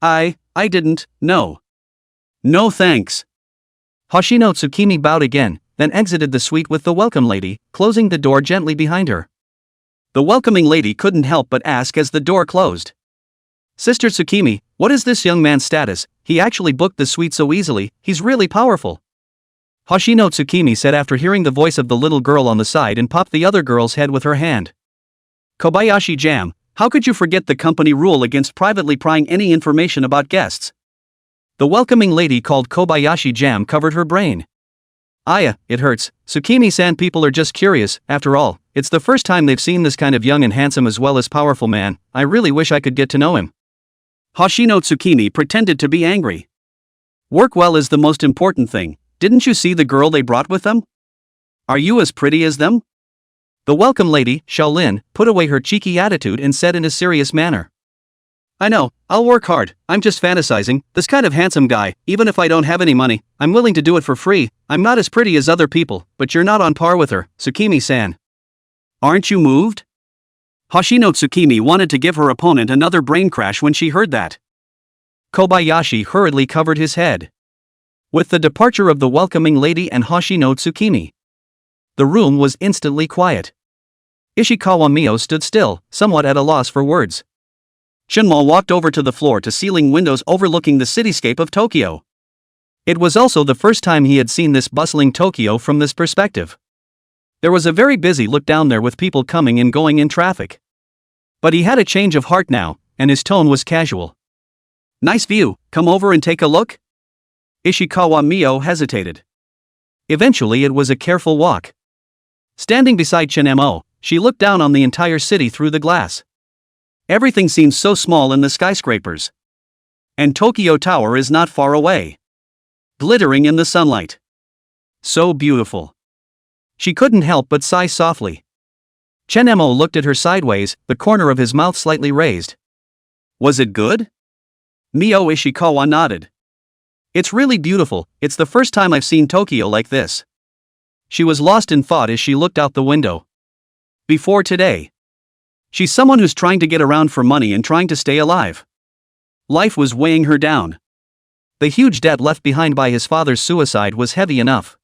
I didn't, no. No thanks. Hoshino Tsukimi bowed again, then exited the suite with the welcome lady, closing the door gently behind her. The welcoming lady couldn't help but ask as the door closed. Sister Tsukimi, what is this young man's status? He actually booked the suite so easily, he's really powerful. Hoshino Tsukimi said after hearing the voice of the little girl on the side and popped the other girl's head with her hand. Kobayashi Jam, how could you forget the company rule against privately prying any information about guests? The welcoming lady called Kobayashi Jam covered her brain. Aya, it hurts, Tsukimi-san, people are just curious, after all, it's the first time they've seen this kind of young and handsome as well as powerful man, I really wish I could get to know him. Hoshino Tsukimi pretended to be angry. Work well is the most important thing, didn't you see the girl they brought with them? Are you as pretty as them? The welcome lady, Shaolin, put away her cheeky attitude and said in a serious manner. I know, I'll work hard, I'm just fantasizing, this kind of handsome guy, even if I don't have any money, I'm willing to do it for free, I'm not as pretty as other people, but you're not on par with her, Tsukimi-san. Aren't you moved? Hoshino Tsukimi wanted to give her opponent another brain crash when she heard that. Kobayashi hurriedly covered his head. With the departure of the welcoming lady and Hoshino Tsukimi, the room was instantly quiet. Ishikawa Mio stood still, somewhat at a loss for words. Shinmo walked over to the floor-to-ceiling windows overlooking the cityscape of Tokyo. It was also the first time he had seen this bustling Tokyo from this perspective. There was a very busy look down there with people coming and going in traffic. But he had a change of heart now, and his tone was casual. Nice view, come over and take a look? Ishikawa Mio hesitated. Eventually it was a careful walk. Standing beside Chen Mo, she looked down on the entire city through the glass. Everything seems so small in the skyscrapers. And Tokyo Tower is not far away. Glittering in the sunlight. So beautiful. She couldn't help but sigh softly. Chen Mo looked at her sideways, the corner of his mouth slightly raised. Was it good? Mio Ishikawa nodded. It's really beautiful, it's the first time I've seen Tokyo like this. She was lost in thought as she looked out the window. Before today. She's someone who's trying to get around for money and trying to stay alive. Life was weighing her down. The huge debt left behind by his father's suicide was heavy enough.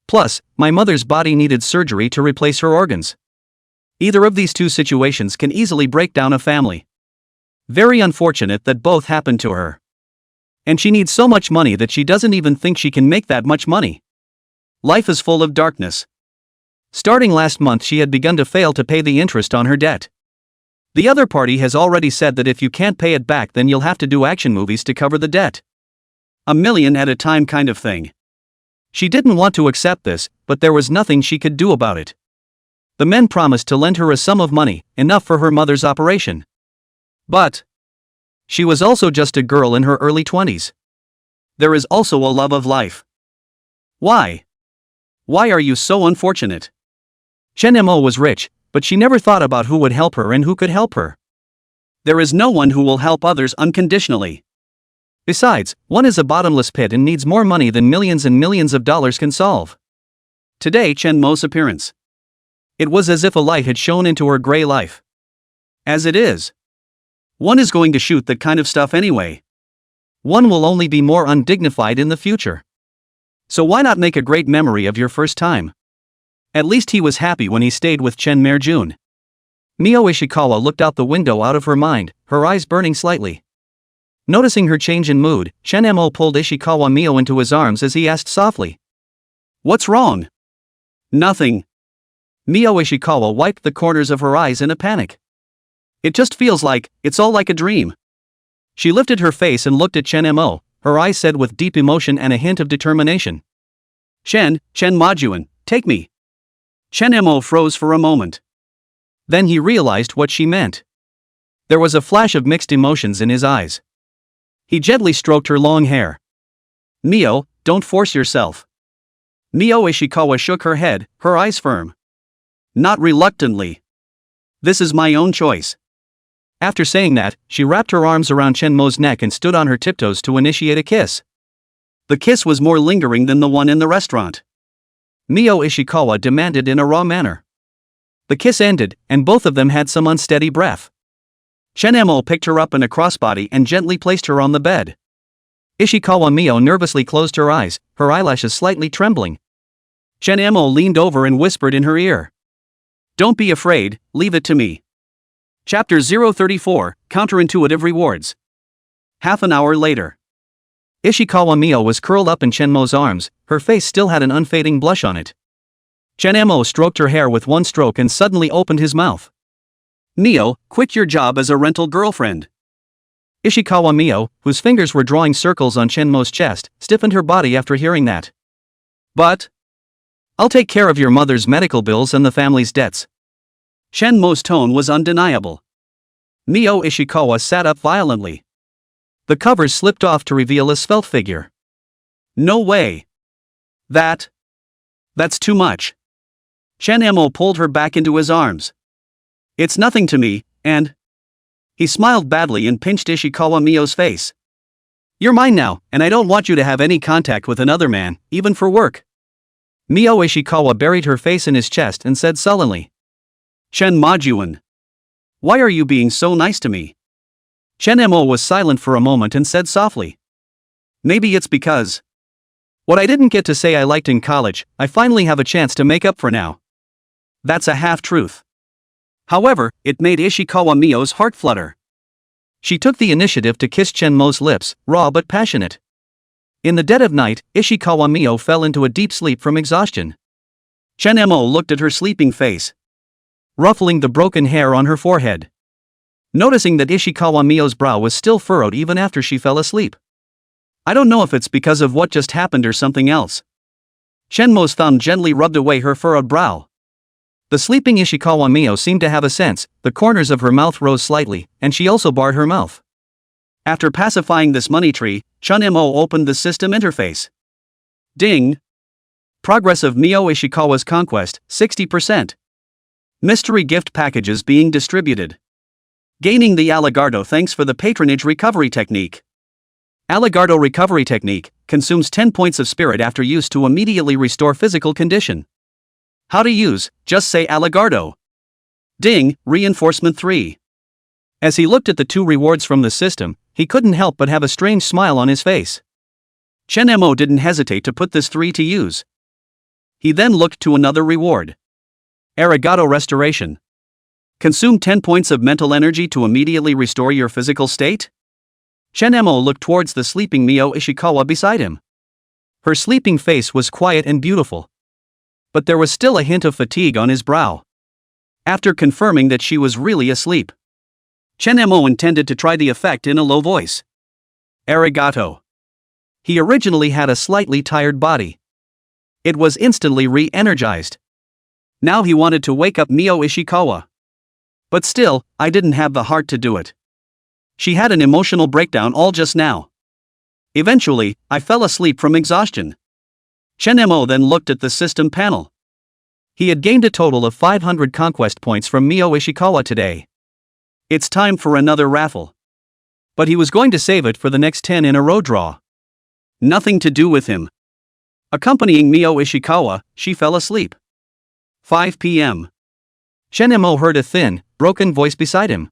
Plus, my mother's body needed surgery to replace her organs. Either of these two situations can easily break down a family. Very unfortunate that both happened to her. And she needs so much money that she doesn't even think she can make that much money. Life is full of darkness. Starting last month, she had begun to fail to pay the interest on her debt. The other party has already said that if you can't pay it back, then you'll have to do action movies to cover the debt. $1 million at a time kind of thing. She didn't want to accept this, but there was nothing she could do about it. The men promised to lend her a sum of money, enough for her mother's operation. But she was also just a girl in her early 20s. There is also a love of life. Why? Why are you so unfortunate? Chen Mo was rich, but she never thought about who would help her and who could help her. There is no one who will help others unconditionally. Besides, one is a bottomless pit and needs more money than millions and millions of dollars can solve. Today, Chen Mo's appearance. It was as if a light had shone into her gray life. As it is. One is going to shoot that kind of stuff anyway. One will only be more undignified in the future. So why not make a great memory of your first time? At least he was happy when he stayed with Chen Merjun. Mio Ishikawa looked out the window out of her mind, her eyes burning slightly. Noticing her change in mood, Chen Mo pulled Ishikawa Mio into his arms as he asked softly. What's wrong? Nothing. Mio Ishikawa wiped the corners of her eyes in a panic. It just feels like, it's all like a dream. She lifted her face and looked at Chen Mo, her eyes said with deep emotion and a hint of determination. Chen Majuan, take me. Chen Mo froze for a moment. Then he realized what she meant. There was a flash of mixed emotions in his eyes. He gently stroked her long hair. Mio, don't force yourself. Mio Ishikawa shook her head, her eyes firm. Not reluctantly. This is my own choice. After saying that, she wrapped her arms around Chen Mo's neck and stood on her tiptoes to initiate a kiss. The kiss was more lingering than the one in the restaurant. Mio Ishikawa demanded in a raw manner. The kiss ended, and both of them had some unsteady breath. Chen Mo picked her up in a crossbody and gently placed her on the bed. Ishikawa Mio nervously closed her eyes, her eyelashes slightly trembling. Chen Mo leaned over and whispered in her ear. Don't be afraid, leave it to me. Chapter 034, Counterintuitive Rewards. Half an hour later. Ishikawa Mio was curled up in Chen Mo's arms, her face still had an unfading blush on it. Chen Mo stroked her hair with one stroke and suddenly opened his mouth. Mio, quit your job as a rental girlfriend. Ishikawa Mio, whose fingers were drawing circles on Chen Mo's chest, stiffened her body after hearing that. But I'll take care of your mother's medical bills and the family's debts. Chen Mo's tone was undeniable. Mio Ishikawa sat up violently. The covers slipped off to reveal a svelte figure. No way. That's too much. Chen Mo pulled her back into his arms. It's nothing to me, and he smiled badly and pinched Ishikawa Mio's face. You're mine now, and I don't want you to have any contact with another man, even for work. Mio Ishikawa buried her face in his chest and said sullenly. Chen Majuan. Why are you being so nice to me? Chen Mo was silent for a moment and said softly. Maybe it's because what I didn't get to say I liked in college, I finally have a chance to make up for now. That's a half-truth. However, it made Ishikawa Mio's heart flutter. She took the initiative to kiss Chen Mo's lips, raw but passionate. In the dead of night, Ishikawa Mio fell into a deep sleep from exhaustion. Chen Mo looked at her sleeping face, ruffling the broken hair on her forehead. Noticing that Ishikawa Mio's brow was still furrowed even after she fell asleep. I don't know if it's because of what just happened or something else. Chen Mo's thumb gently rubbed away her furrowed brow. The sleeping Ishikawa Mio seemed to have a sense, the corners of her mouth rose slightly, and she also barred her mouth. After pacifying this money tree, Chen Mo opened the system interface. Ding! Progress of Mio Ishikawa's conquest, 60%. Mystery gift packages being distributed. Gaining the Aligardo thanks for the patronage recovery technique. Aligardo recovery technique consumes 10 points of spirit after use to immediately restore physical condition. How to use, just say Aligardo. Ding, reinforcement 3. As he looked at the two rewards from the system, he couldn't help but have a strange smile on his face. Chen Mo didn't hesitate to put this 3 to use. He then looked to another reward. Arigato restoration. Consume 10 points of mental energy to immediately restore your physical state? Shinemo looked towards the sleeping Mio Ishikawa beside him. Her sleeping face was quiet and beautiful. But there was still a hint of fatigue on his brow. After confirming that she was really asleep, Shinemo intended to try the effect in a low voice. Arigato. He originally had a slightly tired body. It was instantly re-energized. Now he wanted to wake up Mio Ishikawa. But still, I didn't have the heart to do it. She had an emotional breakdown all just now. Eventually, I fell asleep from exhaustion. Shinemo then looked at the system panel. He had gained a total of 500 conquest points from Mio Ishikawa today. It's time for another raffle. But he was going to save it for the next 10 in a row draw. Nothing to do with him. Accompanying Mio Ishikawa, she fell asleep. 5 p.m. Shinemo heard a thin, broken voice beside him.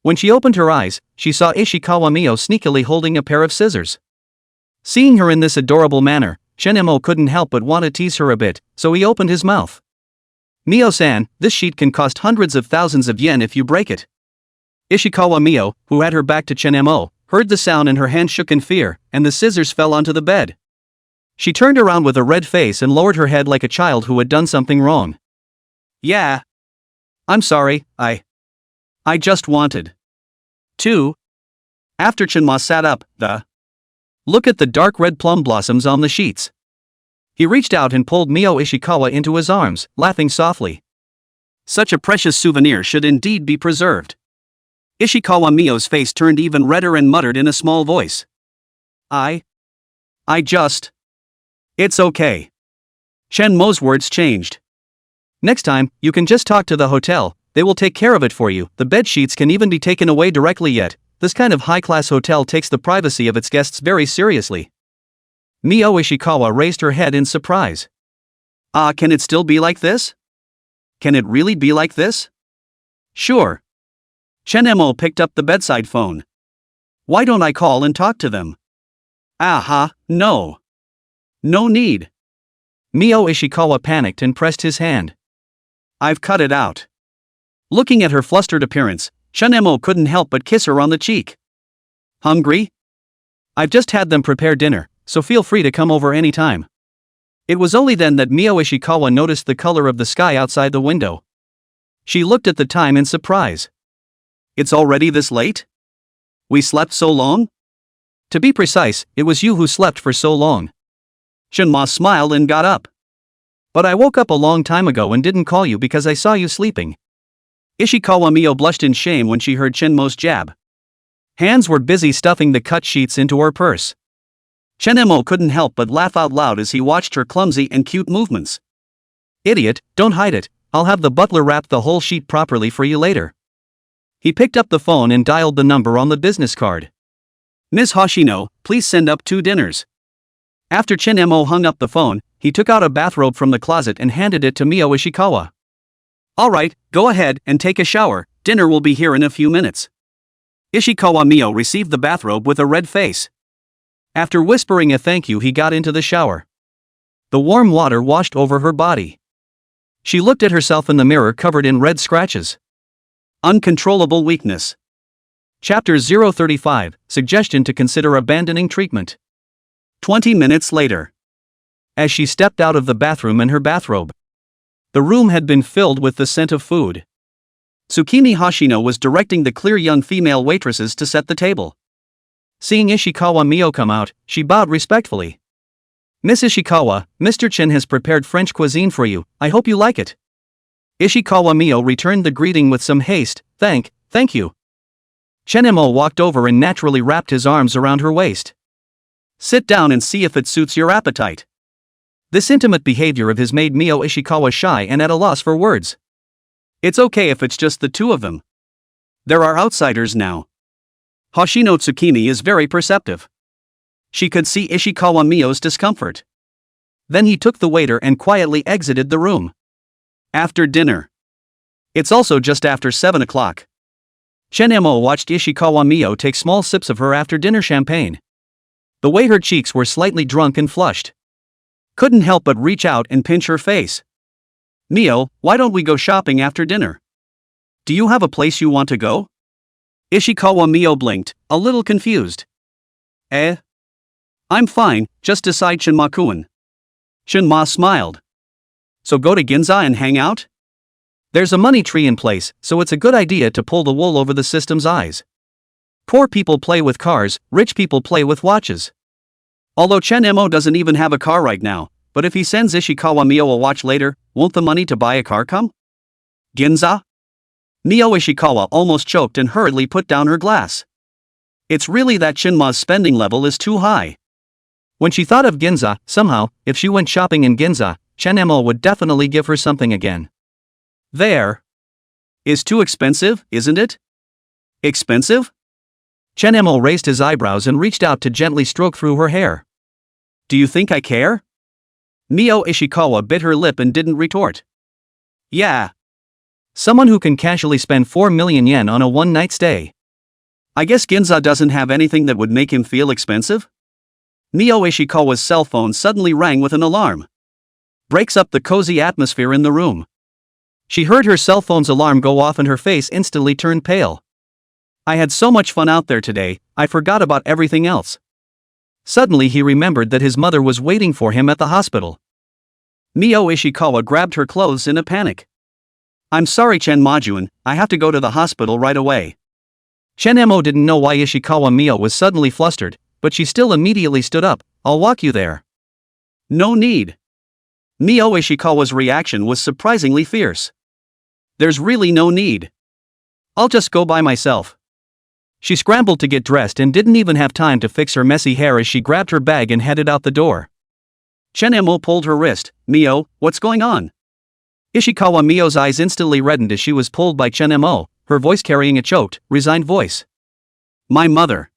When she opened her eyes, she saw Ishikawa Mio sneakily holding a pair of scissors. Seeing her in this adorable manner, Shinemo couldn't help but want to tease her a bit, so he opened his mouth. Mio-san, this sheet can cost hundreds of thousands of yen if you break it. Ishikawa Mio, who had her back to Shinemo, heard the sound and her hand shook in fear, and the scissors fell onto the bed. She turned around with a red face and lowered her head like a child who had done something wrong. Yeah. I'm sorry, I just wanted to. After Chinma sat up, look at the dark red plum blossoms on the sheets. He reached out and pulled Mio Ishikawa into his arms, laughing softly. Such a precious souvenir should indeed be preserved. Ishikawa Mio's face turned even redder and muttered in a small voice. I just. It's okay. Shenmo's words changed. Next time, you can just talk to the hotel, they will take care of it for you. The bed sheets can even be taken away directly yet. This kind of high-class hotel takes the privacy of its guests very seriously. Mio Ishikawa raised her head in surprise. Can it still be like this? Can it really be like this? Sure. Shinemo picked up the bedside phone. Why don't I call and talk to them? No. No need. Mio Ishikawa panicked and pressed his hand. I've cut it out. Looking at her flustered appearance, Shinemo couldn't help but kiss her on the cheek. Hungry? I've just had them prepare dinner, so feel free to come over any time. It was only then that Mio Ishikawa noticed the color of the sky outside the window. She looked at the time in surprise. It's already this late? We slept so long? To be precise, it was you who slept for so long. Shinma smiled and got up. But I woke up a long time ago and didn't call you because I saw you sleeping. Ishikawa Mio blushed in shame when she heard Shinmo's jab. Hands were busy stuffing the cut sheets into her purse. Shinemo couldn't help but laugh out loud as he watched her clumsy and cute movements. Idiot, don't hide it, I'll have the butler wrap the whole sheet properly for you later. He picked up the phone and dialed the number on the business card. Ms. Hoshino, please send up 2 dinners. After Shinemo hung up the phone, he took out a bathrobe from the closet and handed it to Mio Ishikawa. Alright, go ahead and take a shower, dinner will be here in a few minutes. Ishikawa Mio received the bathrobe with a red face. After whispering a thank you, he got into the shower. The warm water washed over her body. She looked at herself in the mirror covered in red scratches. Uncontrollable weakness. Chapter 035, Suggestion to consider abandoning treatment. 20 minutes later. As she stepped out of the bathroom in her bathrobe, the room had been filled with the scent of food. Tsukimi Hoshino was directing the clear young female waitresses to set the table. Seeing Ishikawa Mio come out, she bowed respectfully. Miss Ishikawa, Mr. Chin has prepared French cuisine for you, I hope you like it. Ishikawa Mio returned the greeting with some haste, thank you. Shinemo walked over and naturally wrapped his arms around her waist. Sit down and see if it suits your appetite. This intimate behavior of his made Mio Ishikawa shy and at a loss for words. It's okay if it's just the 2 of them. There are outsiders now. Hoshino Tsukimi is very perceptive. She could see Ishikawa Mio's discomfort. Then he took the waiter and quietly exited the room. After dinner. It's also just after 7 o'clock. Shinemo watched Ishikawa Mio take small sips of her after-dinner champagne. The way her cheeks were slightly drunk and flushed. Couldn't help but reach out and pinch her face. Mio, why don't we go shopping after dinner? Do you have a place you want to go? Ishikawa Mio blinked, a little confused. I'm fine, just decide Shinma-kun. Shinma smiled. So go to Ginza and hang out? There's a money tree in place, so it's a good idea to pull the wool over the system's eyes. Poor people play with cars, rich people play with watches. Although Chen Mo doesn't even have a car right now, but if he sends Ishikawa Mio a watch later, won't the money to buy a car come? Ginza? Mio Ishikawa almost choked and hurriedly put down her glass. It's really that Shinma's spending level is too high. When she thought of Ginza, somehow, if she went shopping in Ginza, Chen Mo would definitely give her something again. There. Is too expensive, isn't it? Expensive? Chen Mo raised his eyebrows and reached out to gently stroke through her hair. Do you think I care? Mio Ishikawa bit her lip and didn't retort. Yeah. Someone who can casually spend 4 million yen on a one-night stay. I guess Ginza doesn't have anything that would make him feel expensive? Mio Ishikawa's cell phone suddenly rang with an alarm. Breaks up the cozy atmosphere in the room. She heard her cell phone's alarm go off and her face instantly turned pale. I had so much fun out there today, I forgot about everything else. Suddenly he remembered that his mother was waiting for him at the hospital. Mio Ishikawa grabbed her clothes in a panic. I'm sorry Chen Majun, I have to go to the hospital right away. Chen Mo didn't know why Ishikawa Mio was suddenly flustered, but she still immediately stood up. I'll walk you there. No need. Mio Ishikawa's reaction was surprisingly fierce. There's really no need. I'll just go by myself. She scrambled to get dressed and didn't even have time to fix her messy hair as she grabbed her bag and headed out the door. Chen Mo pulled her wrist. Mio, what's going on? Ishikawa Mio's eyes instantly reddened as she was pulled by Chen Mo, her voice carrying a choked, resigned voice. My mother.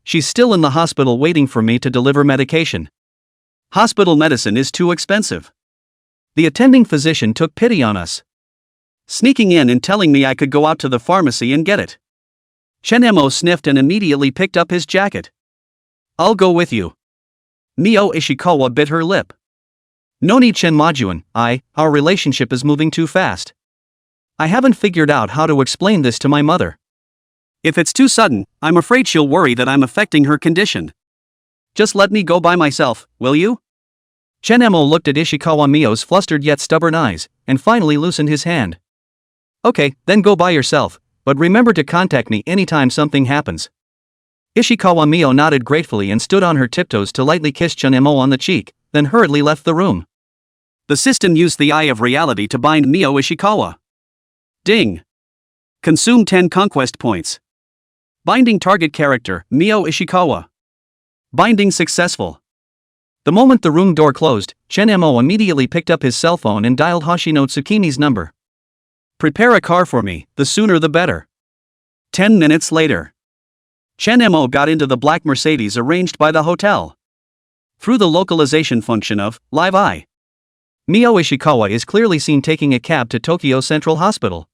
She's still in the hospital waiting for me to deliver medication. Hospital medicine is too expensive. The attending physician took pity on us, sneaking in and telling me I could go out to the pharmacy and get it. Chen Mo sniffed and immediately picked up his jacket. I'll go with you. Mio Ishikawa bit her lip. No need Chen Majuan, our relationship is moving too fast. I haven't figured out how to explain this to my mother. If it's too sudden, I'm afraid she'll worry that I'm affecting her condition. Just let me go by myself, will you? Chen Mo looked at Ishikawa Mio's flustered yet stubborn eyes, and finally loosened his hand. Okay, then go by yourself, but remember to contact me anytime something happens. Ishikawa Mio nodded gratefully and stood on her tiptoes to lightly kiss Chen Mo on the cheek, then hurriedly left the room. The system used the eye of reality to bind Mio Ishikawa. Ding! Consume 10 conquest points. Binding target character, Mio Ishikawa. Binding successful. The moment the room door closed, Chen Mo immediately picked up his cell phone and dialed Hoshino Tsukimi's number. Prepare a car for me, the sooner the better. 10 minutes later. Chen Mo got into the black Mercedes arranged by the hotel. Through the localization function of Live Eye, Mio Ishikawa is clearly seen taking a cab to Tokyo Central Hospital.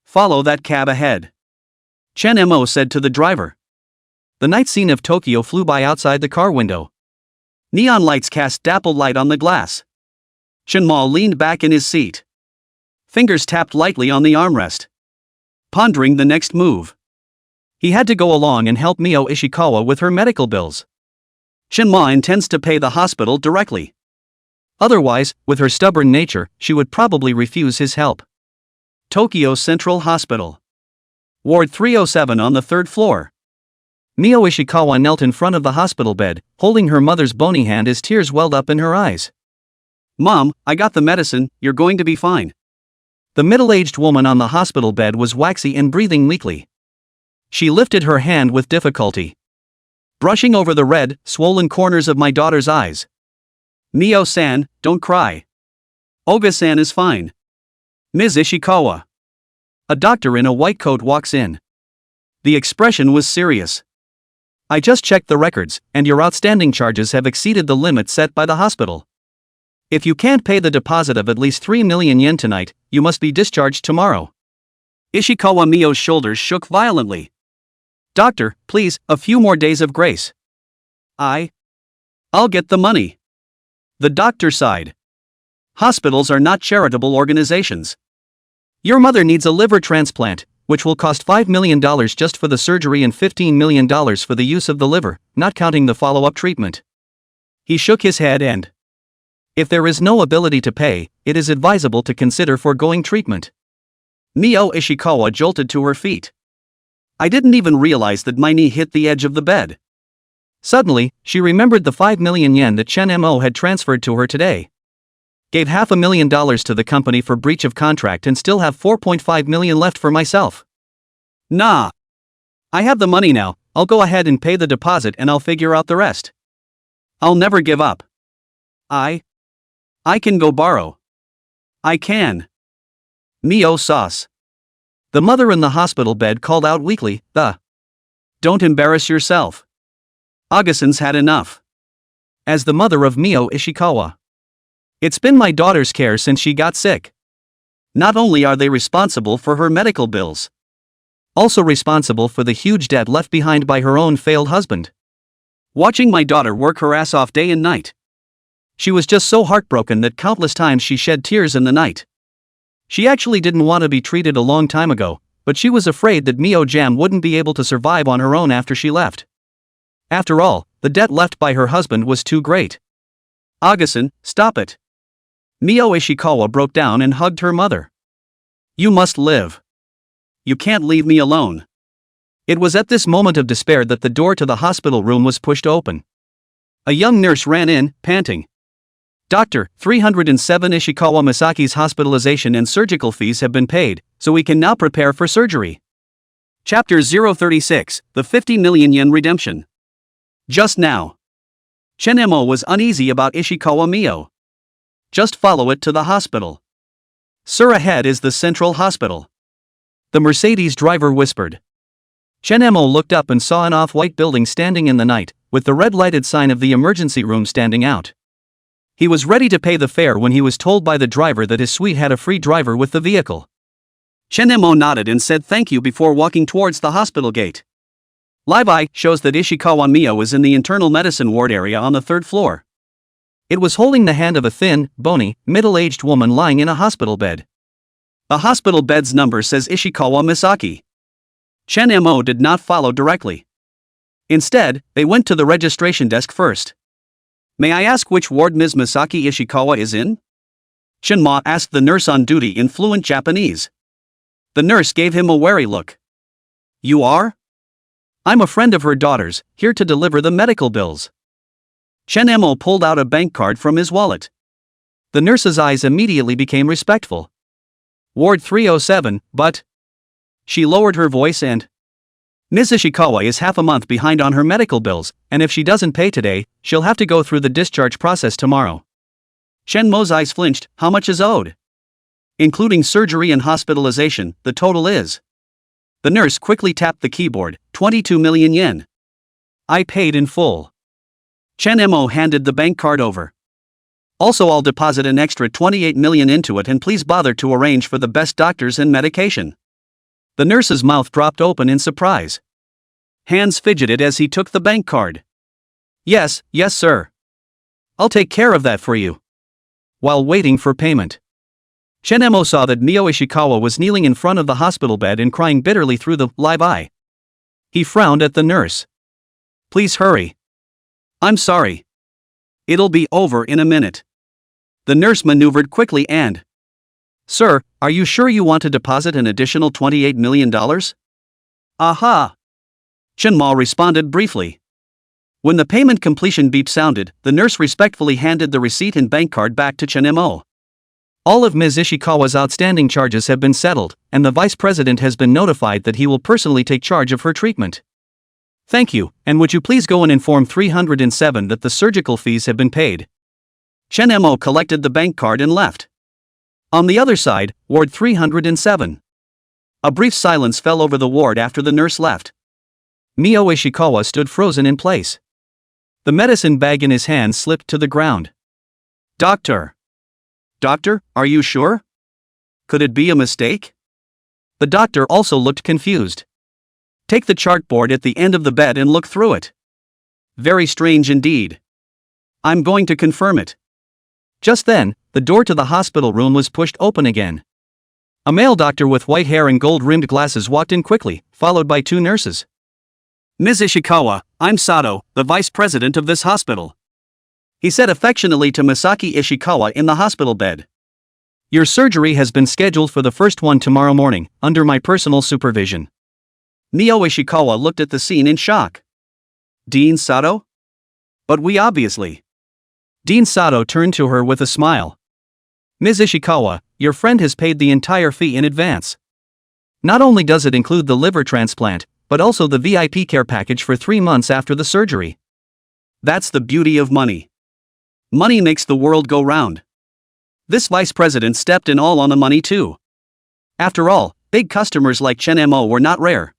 Follow that cab ahead, Chen Mo said to the driver. The night scene of Tokyo flew by outside the car window. Neon lights cast dappled light on the glass. Shinma leaned back in his seat. Fingers tapped lightly on the armrest, pondering the next move. He had to go along and help Mio Ishikawa with her medical bills. Shinma intends to pay the hospital directly. Otherwise, with her stubborn nature, she would probably refuse his help. Tokyo Central Hospital. Ward 307 on the 3rd floor. Mio Ishikawa knelt in front of the hospital bed, holding her mother's bony hand as tears welled up in her eyes. Mom, I got the medicine, you're going to be fine. The middle-aged woman on the hospital bed was waxy and breathing weakly. She lifted her hand with difficulty, brushing over the red, swollen corners of my daughter's eyes. Mio-san, don't cry. Oga-san is fine. Ms. Ishikawa. A doctor in a white coat walks in. The expression was serious. I just checked the records, and your outstanding charges have exceeded the limit set by the hospital. If you can't pay the deposit of at least 3 million yen tonight, you must be discharged tomorrow. Ishikawa Mio's shoulders shook violently. Doctor, please, a few more days of grace. I'll get the money. The doctor sighed. Hospitals are not charitable organizations. Your mother needs a liver transplant, which will cost $5 million just for the surgery and $15 million for the use of the liver, not counting the follow-up treatment. He shook his head and, if there is no ability to pay, it is advisable to consider foregoing treatment. Mio Ishikawa jolted to her feet. I didn't even realize that my knee hit the edge of the bed. Suddenly, she remembered the 5 million yen that Chen Mo had transferred to her today. Gave $500,000 to the company for breach of contract and still have 4.5 million left for myself. Nah. I have the money now, I'll go ahead and pay the deposit and I'll figure out the rest. I'll never give up. I can go borrow. I can. Mio sauce. The mother in the hospital bed called out weakly, Don't embarrass yourself. Augustin's had enough. As the mother of Mio Ishikawa. It's been my daughter's care since she got sick. Not only are they responsible for her medical bills, also responsible for the huge debt left behind by her own failed husband. Watching my daughter work her ass off day and night. She was just so heartbroken that countless times she shed tears in the night. She actually didn't want to be treated a long time ago, but she was afraid that Mio Jam wouldn't be able to survive on her own after she left. After all, the debt left by her husband was too great. Augustin, stop it. Mio Ishikawa broke down and hugged her mother. You must live. You can't leave me alone. It was at this moment of despair that the door to the hospital room was pushed open. A young nurse ran in, panting. Doctor, 307 Ishikawa Masaki's hospitalization and surgical fees have been paid, so we can now prepare for surgery. Chapter 036, the 50 million yen redemption. Just now. Chen Mo was uneasy about Ishikawa Mio. Just follow it to the hospital. Sir, ahead is the central hospital. The Mercedes driver whispered. Chen Mo looked up and saw an off-white building standing in the night, with the red-lighted sign of the emergency room standing out. He was ready to pay the fare when he was told by the driver that his suite had a free driver with the vehicle. Chen Mo nodded and said thank you before walking towards the hospital gate. Live eye shows that Ishikawa Mio was in the internal medicine ward area on the 3rd floor. It was holding the hand of a thin, bony, middle-aged woman lying in a hospital bed. The hospital bed's number says Ishikawa Misaki. Chen Mo did not follow directly. Instead, they went to the registration desk first. May I ask which ward Ms. Misaki Ishikawa is in? Chen Ma asked the nurse on duty in fluent Japanese. The nurse gave him a wary look. You are? I'm a friend of her daughter's, here to deliver the medical bills. Chen Mo pulled out a bank card from his wallet. The nurse's eyes immediately became respectful. Ward 307, but... She lowered her voice and... Ms. Ishikawa is half a month behind on her medical bills, and if she doesn't pay today, she'll have to go through the discharge process tomorrow. Chen Mo's eyes flinched. How much is owed? Including surgery and hospitalization, the total is... The nurse quickly tapped the keyboard, 22 million yen. I paid in full. Chen Mo handed the bank card over. Also, I'll deposit an extra 28 million into it and please bother to arrange for the best doctors and medication. The nurse's mouth dropped open in surprise. Hands fidgeted as he took the bank card. Yes, sir. I'll take care of that for you. While waiting for payment, Chen Mo saw that Mio Ishikawa was kneeling in front of the hospital bed and crying bitterly through the live eye. He frowned at the nurse. Please hurry. I'm sorry. It'll be over in a minute. The nurse maneuvered quickly and... Sir, are you sure you want to deposit an additional $28 million? Aha! Chen Ma responded briefly. When the payment completion beep sounded, the nurse respectfully handed the receipt and bank card back to Chen Mo. All of Ms. Ishikawa's outstanding charges have been settled, and the vice president has been notified that he will personally take charge of her treatment. Thank you, and would you please go and inform 307 that the surgical fees have been paid? Chen Mo collected the bank card and left. On the other side, Ward 307. A brief silence fell over the ward after the nurse left. Mio Ishikawa stood frozen in place. The medicine bag in his hand slipped to the ground. Doctor, are you sure? Could it be a mistake? The doctor also looked confused. Take the chartboard at the end of the bed and look through it. Very strange indeed. I'm going to confirm it. Just then, the door to the hospital room was pushed open again. A male doctor with white hair and gold-rimmed glasses walked in quickly, followed by 2 nurses. "Ms. Ishikawa, I'm Sato, the vice president of this hospital," he said affectionately to Misaki Ishikawa in the hospital bed. "Your surgery has been scheduled for the first one tomorrow morning, under my personal supervision." Mio Ishikawa looked at the scene in shock. "Dean Sato? But we obviously..." Dean Sato turned to her with a smile. "Ms. Ishikawa, your friend has paid the entire fee in advance. Not only does it include the liver transplant, but also the VIP care package for 3 months after the surgery. That's the beauty of money. Money makes the world go round." This vice president stepped in all on the money too. After all, big customers like Chen Mo were not rare.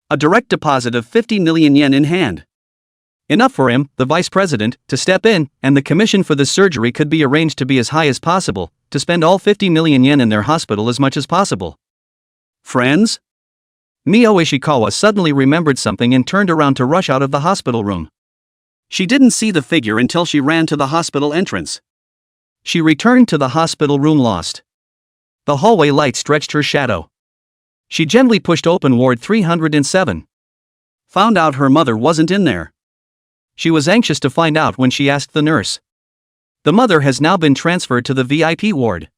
A direct deposit of 50 million yen in hand. Enough for him, the vice president, to step in, and the commission for the surgery could be arranged to be as high as possible, to spend all 50 million yen in their hospital as much as possible. "Friends?" Mio Ishikawa suddenly remembered something and turned around to rush out of the hospital room. She didn't see the figure until she ran to the hospital entrance. She returned to the hospital room lost. The hallway light stretched her shadow. She gently pushed open Ward 307. Found out her mother wasn't in there. She was anxious to find out when she asked the nurse. The mother has now been transferred to the VIP ward.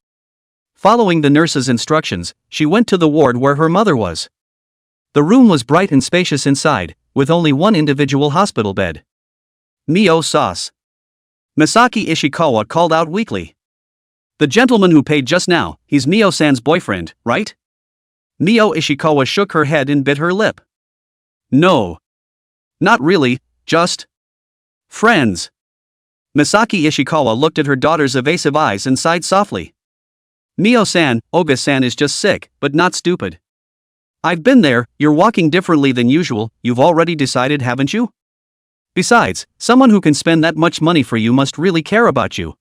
Following the nurse's instructions, she went to the ward where her mother was. The room was bright and spacious inside, with only one individual hospital bed. "Mio sauce." Misaki Ishikawa called out weakly. "The gentleman who paid just now, he's Mio-san's boyfriend, right?" Mio Ishikawa shook her head and bit her lip. "No. Not really, just friends." Misaki Ishikawa looked at her daughter's evasive eyes and sighed softly. "Mio-san, Oga-san is just sick, but not stupid. I've been there, you're walking differently than usual, you've already decided, haven't you? Besides, someone who can spend that much money for you must really care about you."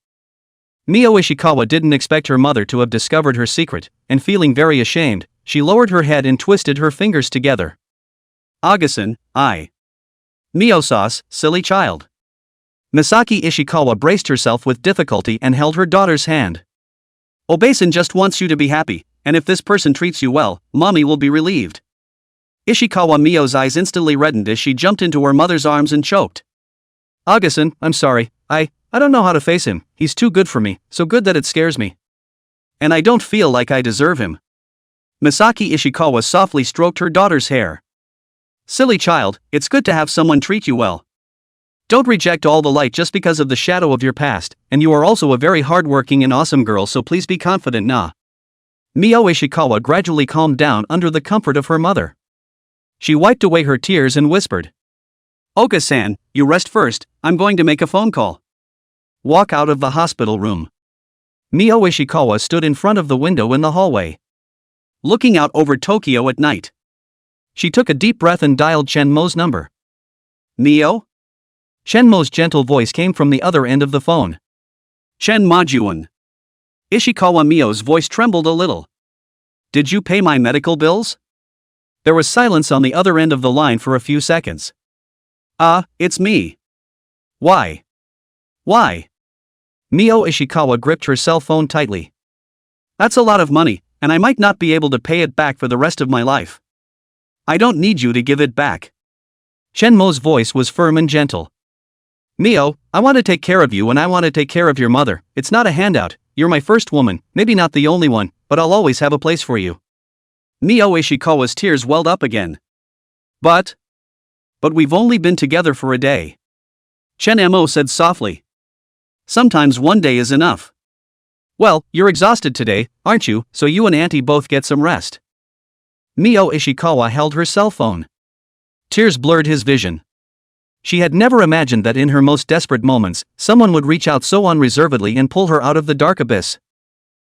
Mio Ishikawa didn't expect her mother to have discovered her secret, and feeling very ashamed, she lowered her head and twisted her fingers together. "Oga-san, Mio-sauce, silly child." Misaki Ishikawa braced herself with difficulty and held her daughter's hand. "Obasan just wants you to be happy, and if this person treats you well, mommy will be relieved." Ishikawa Mio's eyes instantly reddened as she jumped into her mother's arms and choked. "Oga-san, I'm sorry, I don't know how to face him, he's too good for me, so good that it scares me. And I don't feel like I deserve him." Misaki Ishikawa softly stroked her daughter's hair. "Silly child, it's good to have someone treat you well. Don't reject all the light just because of the shadow of your past, and you are also a very hardworking and awesome girl, so please be confident na." Mio Ishikawa gradually calmed down under the comfort of her mother. She wiped away her tears and whispered, "Oka-san, you rest first, I'm going to make a phone call." Walk out of the hospital room. Mio Ishikawa stood in front of the window in the hallway, looking out over Tokyo at night. She took a deep breath and dialed Chen Mo's number. "Mio?" Chen Mo's gentle voice came from the other end of the phone. "Chen Majuan." Ishikawa Mio's voice trembled a little. "Did you pay my medical bills?" There was silence on the other end of the line for a few seconds. It's me." Why? Mio Ishikawa gripped her cell phone tightly. "That's a lot of money, and I might not be able to pay it back for the rest of my life. I don't need you to give it back." Chen Mo's voice was firm and gentle. "Mio, I want to take care of you and I want to take care of your mother, it's not a handout, you're my first woman, maybe not the only one, but I'll always have a place for you." Mio Ishikawa's tears welled up again. But we've only been together for a day." Chen Mo said softly. "Sometimes one day is enough." "Well, you're exhausted today, aren't you, so you and Auntie both get some rest." Mio Ishikawa held her cell phone. Tears blurred his vision. She had never imagined that in her most desperate moments, someone would reach out so unreservedly and pull her out of the dark abyss.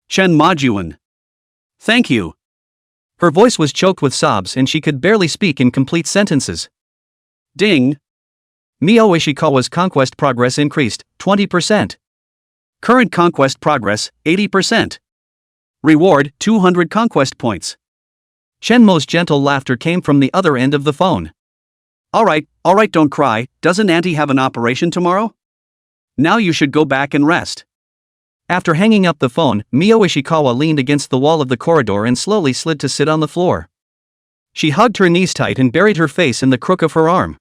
"Chen Majuan. Thank you." Her voice was choked with sobs and she could barely speak in complete sentences. Ding. Mio Ishikawa's conquest progress increased, 20%. Current conquest progress, 80%. Reward, 200 conquest points. Chen Mo's gentle laughter came from the other end of the phone. All right, don't cry, doesn't Auntie have an operation tomorrow? Now you should go back and rest." After hanging up the phone, Mio Ishikawa leaned against the wall of the corridor and slowly slid to sit on the floor. She hugged her knees tight and buried her face in the crook of her arm,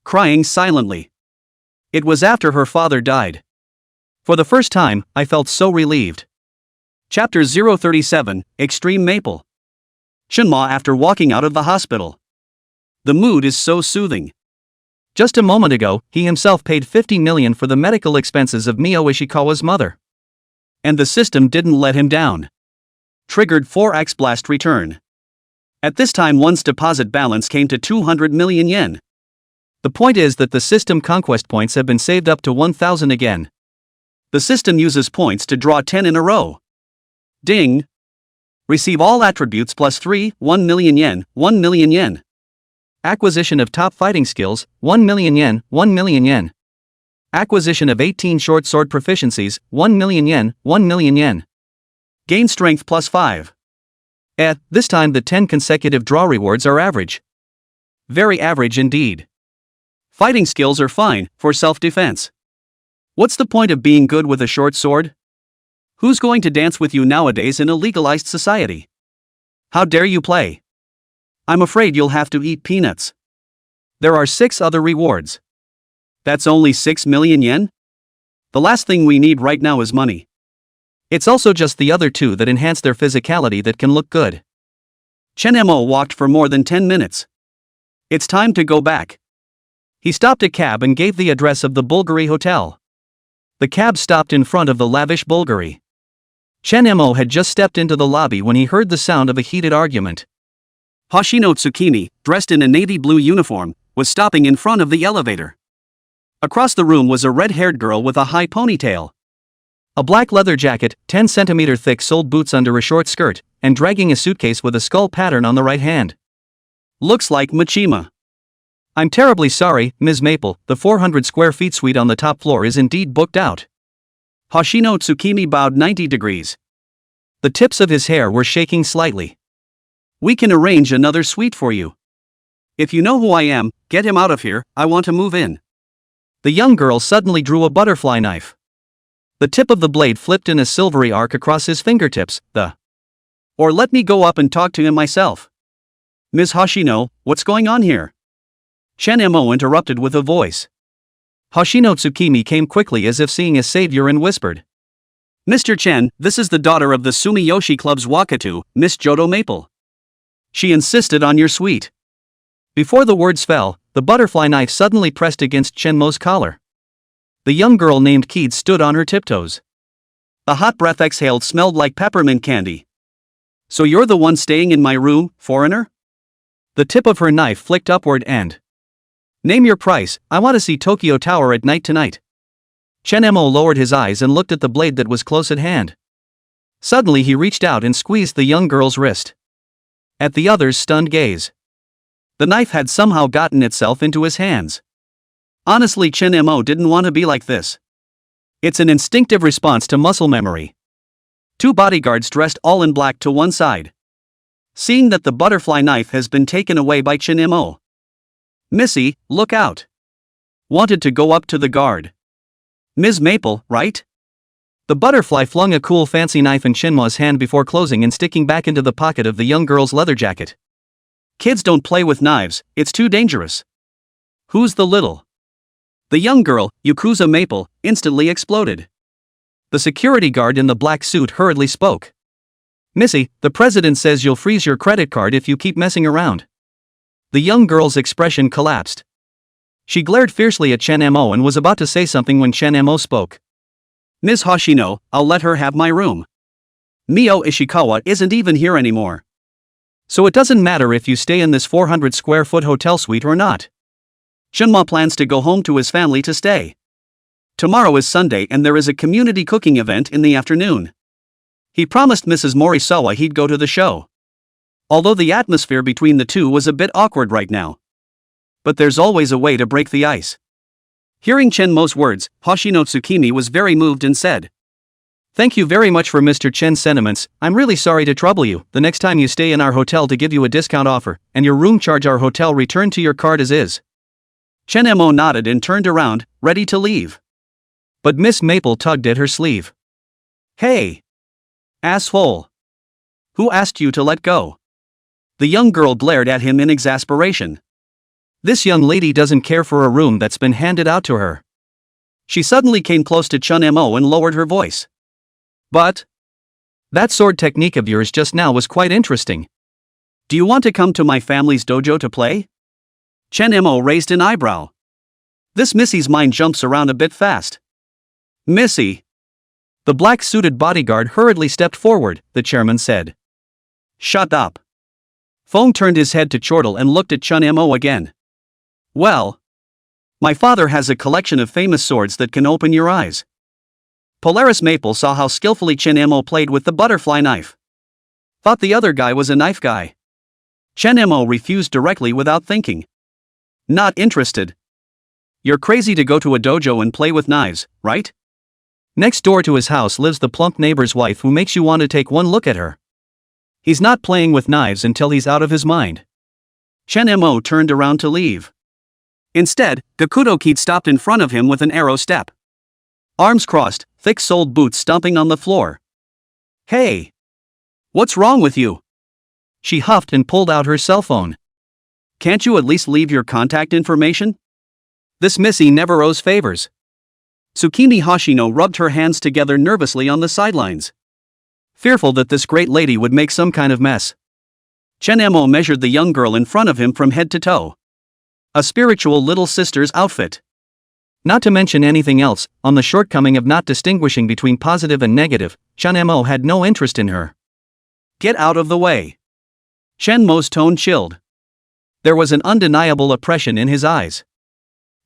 crying silently. It was after her father died. For the first time, I felt so relieved. Chapter 037, Extreme Maple. Chunma after walking out of the hospital. The mood is so soothing. Just a moment ago, he himself paid 50 million for the medical expenses of Mio Ishikawa's mother. And the system didn't let him down. Triggered 4x blast return. At this time one's deposit balance came to 200 million yen. The point is that the system conquest points have been saved up to 1000 again. The system uses points to draw 10 in a row. Ding! Receive all attributes plus 3, 1 million yen, 1 million yen. Acquisition of top fighting skills, 1 million yen, 1 million yen. Acquisition of 18 short sword proficiencies, 1 million yen, 1 million yen. Gain strength plus 5. This time the 10 consecutive draw rewards are average. Very average indeed. Fighting skills are fine, for self-defense. What's the point of being good with a short sword? Who's going to dance with you nowadays in a legalized society? How dare you play? I'm afraid you'll have to eat peanuts. There are 6 other rewards. That's only 6 million yen? The last thing we need right now is money. It's also just the other 2 that enhance their physicality that can look good. Chen Mo walked for more than 10 minutes. It's time to go back. He stopped a cab and gave the address of the Bulgari Hotel. The cab stopped in front of the lavish Bulgari. Chen Mo had just stepped into the lobby when he heard the sound of a heated argument. Hoshino Tsukimi, dressed in a navy blue uniform, was stopping in front of the elevator. Across the room was a red-haired girl with a high ponytail. A black leather jacket, 10 centimeter thick soled boots under a short skirt, and dragging a suitcase with a skull pattern on the right hand. Looks like Machima. I'm terribly sorry, Ms. Maple, the 400 square feet suite on the top floor is indeed booked out. Hoshino Tsukimi bowed 90 degrees. The tips of his hair were shaking slightly. We can arrange another suite for you. If you know who I am, get him out of here, I want to move in. The young girl suddenly drew a butterfly knife. The tip of the blade flipped in a silvery arc across his fingertips, Or let me go up and talk to him myself. Ms. Hoshino, what's going on here? Chen Mo interrupted with a voice. Hoshino Tsukimi came quickly as if seeing a savior and whispered. Mr. Chen, this is the daughter of the Sumiyoshi Club's Wakatu, Miss Jodo Maple. She insisted on your suite. Before the words fell, the butterfly knife suddenly pressed against Chenmo's collar. The young girl named Keed stood on her tiptoes. The hot breath exhaled smelled like peppermint candy. So you're the one staying in my room, foreigner? The tip of her knife flicked upward and... Name your price, I want to see Tokyo Tower at night tonight. Chen Mo lowered his eyes and looked at the blade that was close at hand. Suddenly he reached out and squeezed the young girl's wrist. At the other's stunned gaze, the knife had somehow gotten itself into his hands. Honestly, Chen Mo didn't want to be like this. It's an instinctive response to muscle memory. 2 bodyguards dressed all in black to one side. Seeing that the butterfly knife has been taken away by Chen Mo. Missy, look out. Wanted to go up to the guard. Ms. Maple, right? The butterfly flung a cool fancy knife in Shinma's hand before closing and sticking back into the pocket of the young girl's leather jacket. Kids don't play with knives, it's too dangerous. Who's the little? The young girl, Yakuza Maple, instantly exploded. The security guard in the black suit hurriedly spoke. Missy, the president says you'll freeze your credit card if you keep messing around. The young girl's expression collapsed. She glared fiercely at Chen Mo and was about to say something when Chen Mo spoke. Ms. Hoshino, I'll let her have my room. Mio Ishikawa isn't even here anymore. So it doesn't matter if you stay in this 400 square foot hotel suite or not. Chunma plans to go home to his family to stay. Tomorrow is Sunday and there is a community cooking event in the afternoon. He promised Mrs. Morisawa he'd go to the show. Although the atmosphere between the two was a bit awkward right now. But there's always a way to break the ice. Hearing Chenmo's words, Hoshino Tsukimi was very moved and said, Thank you very much for Mr. Chen's sentiments, I'm really sorry to trouble you, the next time you stay in our hotel to give you a discount offer, and your room charge our hotel return to your card as is. Chen Mo nodded and turned around, ready to leave. But Miss Maple tugged at her sleeve. Hey! Asshole! Who asked you to let go? The young girl glared at him in exasperation. This young lady doesn't care for a room that's been handed out to her. She suddenly came close to Chun Mo and lowered her voice. But that sword technique of yours just now was quite interesting. Do you want to come to my family's dojo to play? Chun Mo raised an eyebrow. This Missy's mind jumps around a bit fast. Missy! The black-suited bodyguard hurriedly stepped forward, the chairman said. Shut up. Fong turned his head to chortle and looked at Chun Mo again. Well, my father has a collection of famous swords that can open your eyes. Polaris Maple saw how skillfully Chun Mo played with the butterfly knife. Thought the other guy was a knife guy. Chun Mo refused directly without thinking. Not interested. You're crazy to go to a dojo and play with knives, right? Next door to his house lives the plump neighbor's wife who makes you want to take one look at her. He's not playing with knives until he's out of his mind. Chun Mo turned around to leave. Instead, Gakudo Kid stopped in front of him with an arrow step. Arms crossed, thick-soled boots stomping on the floor. Hey! What's wrong with you? She huffed and pulled out her cell phone. Can't you at least leave your contact information? This Missy never owes favors. Tsukimi Hoshino rubbed her hands together nervously on the sidelines. Fearful that this great lady would make some kind of mess. Chun Mo measured the young girl in front of him from head to toe. A spiritual little sister's outfit. Not to mention anything else, on the shortcoming of not distinguishing between positive and negative, Chun Mo had no interest in her. Get out of the way. Chun Mo's tone chilled. There was an undeniable oppression in his eyes.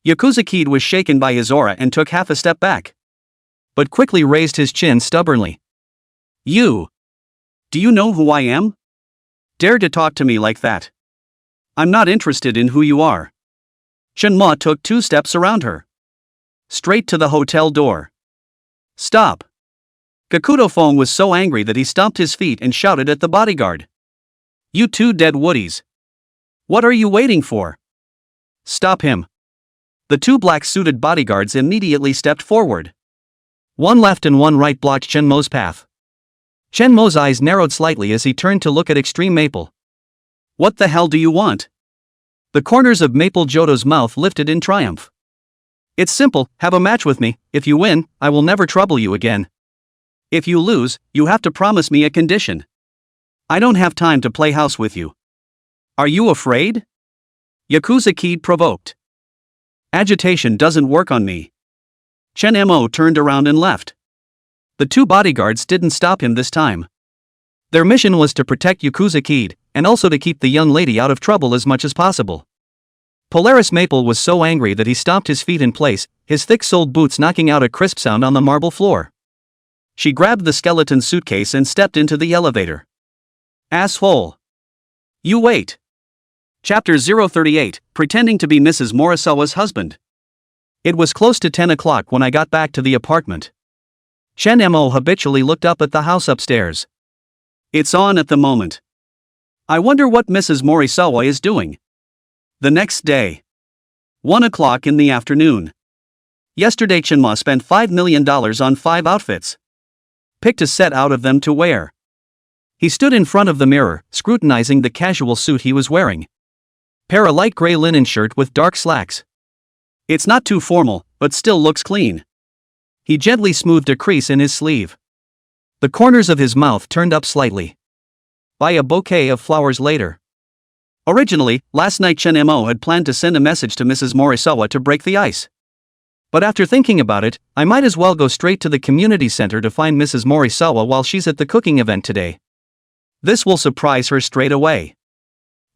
Yakuza Kid was shaken by his aura and took half a step back. But quickly raised his chin stubbornly. You! Do you know who I am? Dare to talk to me like that. I'm not interested in who you are. Chun Mo took 2 steps around her. Straight to the hotel door. Stop! Gakudo Fong was so angry that he stomped his feet and shouted at the bodyguard. You 2 dead woodies. What are you waiting for? Stop him. The 2 black-suited bodyguards immediately stepped forward. One left and one right blocked Chun Mo's path. Chun Mo's eyes narrowed slightly as he turned to look at Extreme Maple. What the hell do you want? The corners of Maple Jodo's mouth lifted in triumph. It's simple, have a match with me. If you win, I will never trouble you again. If you lose, you have to promise me a condition. I don't have time to play house with you. Are you afraid? Yakuza Kid provoked. Agitation doesn't work on me. Chun Mo turned around and left. The 2 bodyguards didn't stop him this time. Their mission was to protect Yakuza Kid, and also to keep the young lady out of trouble as much as possible. Polaris Maple was so angry that he stomped his feet in place, his thick-soled boots knocking out a crisp sound on the marble floor. She grabbed the skeleton suitcase and stepped into the elevator. Asshole! You wait! Chapter 038, Pretending to be Mrs. Morisawa's husband. It was close to 10 o'clock when I got back to the apartment. Chun Mo habitually looked up at the house upstairs. It's on at the moment. I wonder what Mrs. Morisawa is doing. The next day. 1 o'clock in the afternoon. Yesterday Chunma spent $5 million on 5 outfits. Picked a set out of them to wear. He stood in front of the mirror, scrutinizing the casual suit he was wearing. Pair a light gray linen shirt with dark slacks. It's not too formal, but still looks clean. He gently smoothed a crease in his sleeve. The corners of his mouth turned up slightly. Buy a bouquet of flowers later. Originally, last night Chun Mo had planned to send a message to Mrs. Morisawa to break the ice. But after thinking about it, I might as well go straight to the community center to find Mrs. Morisawa while she's at the cooking event today. This will surprise her straight away.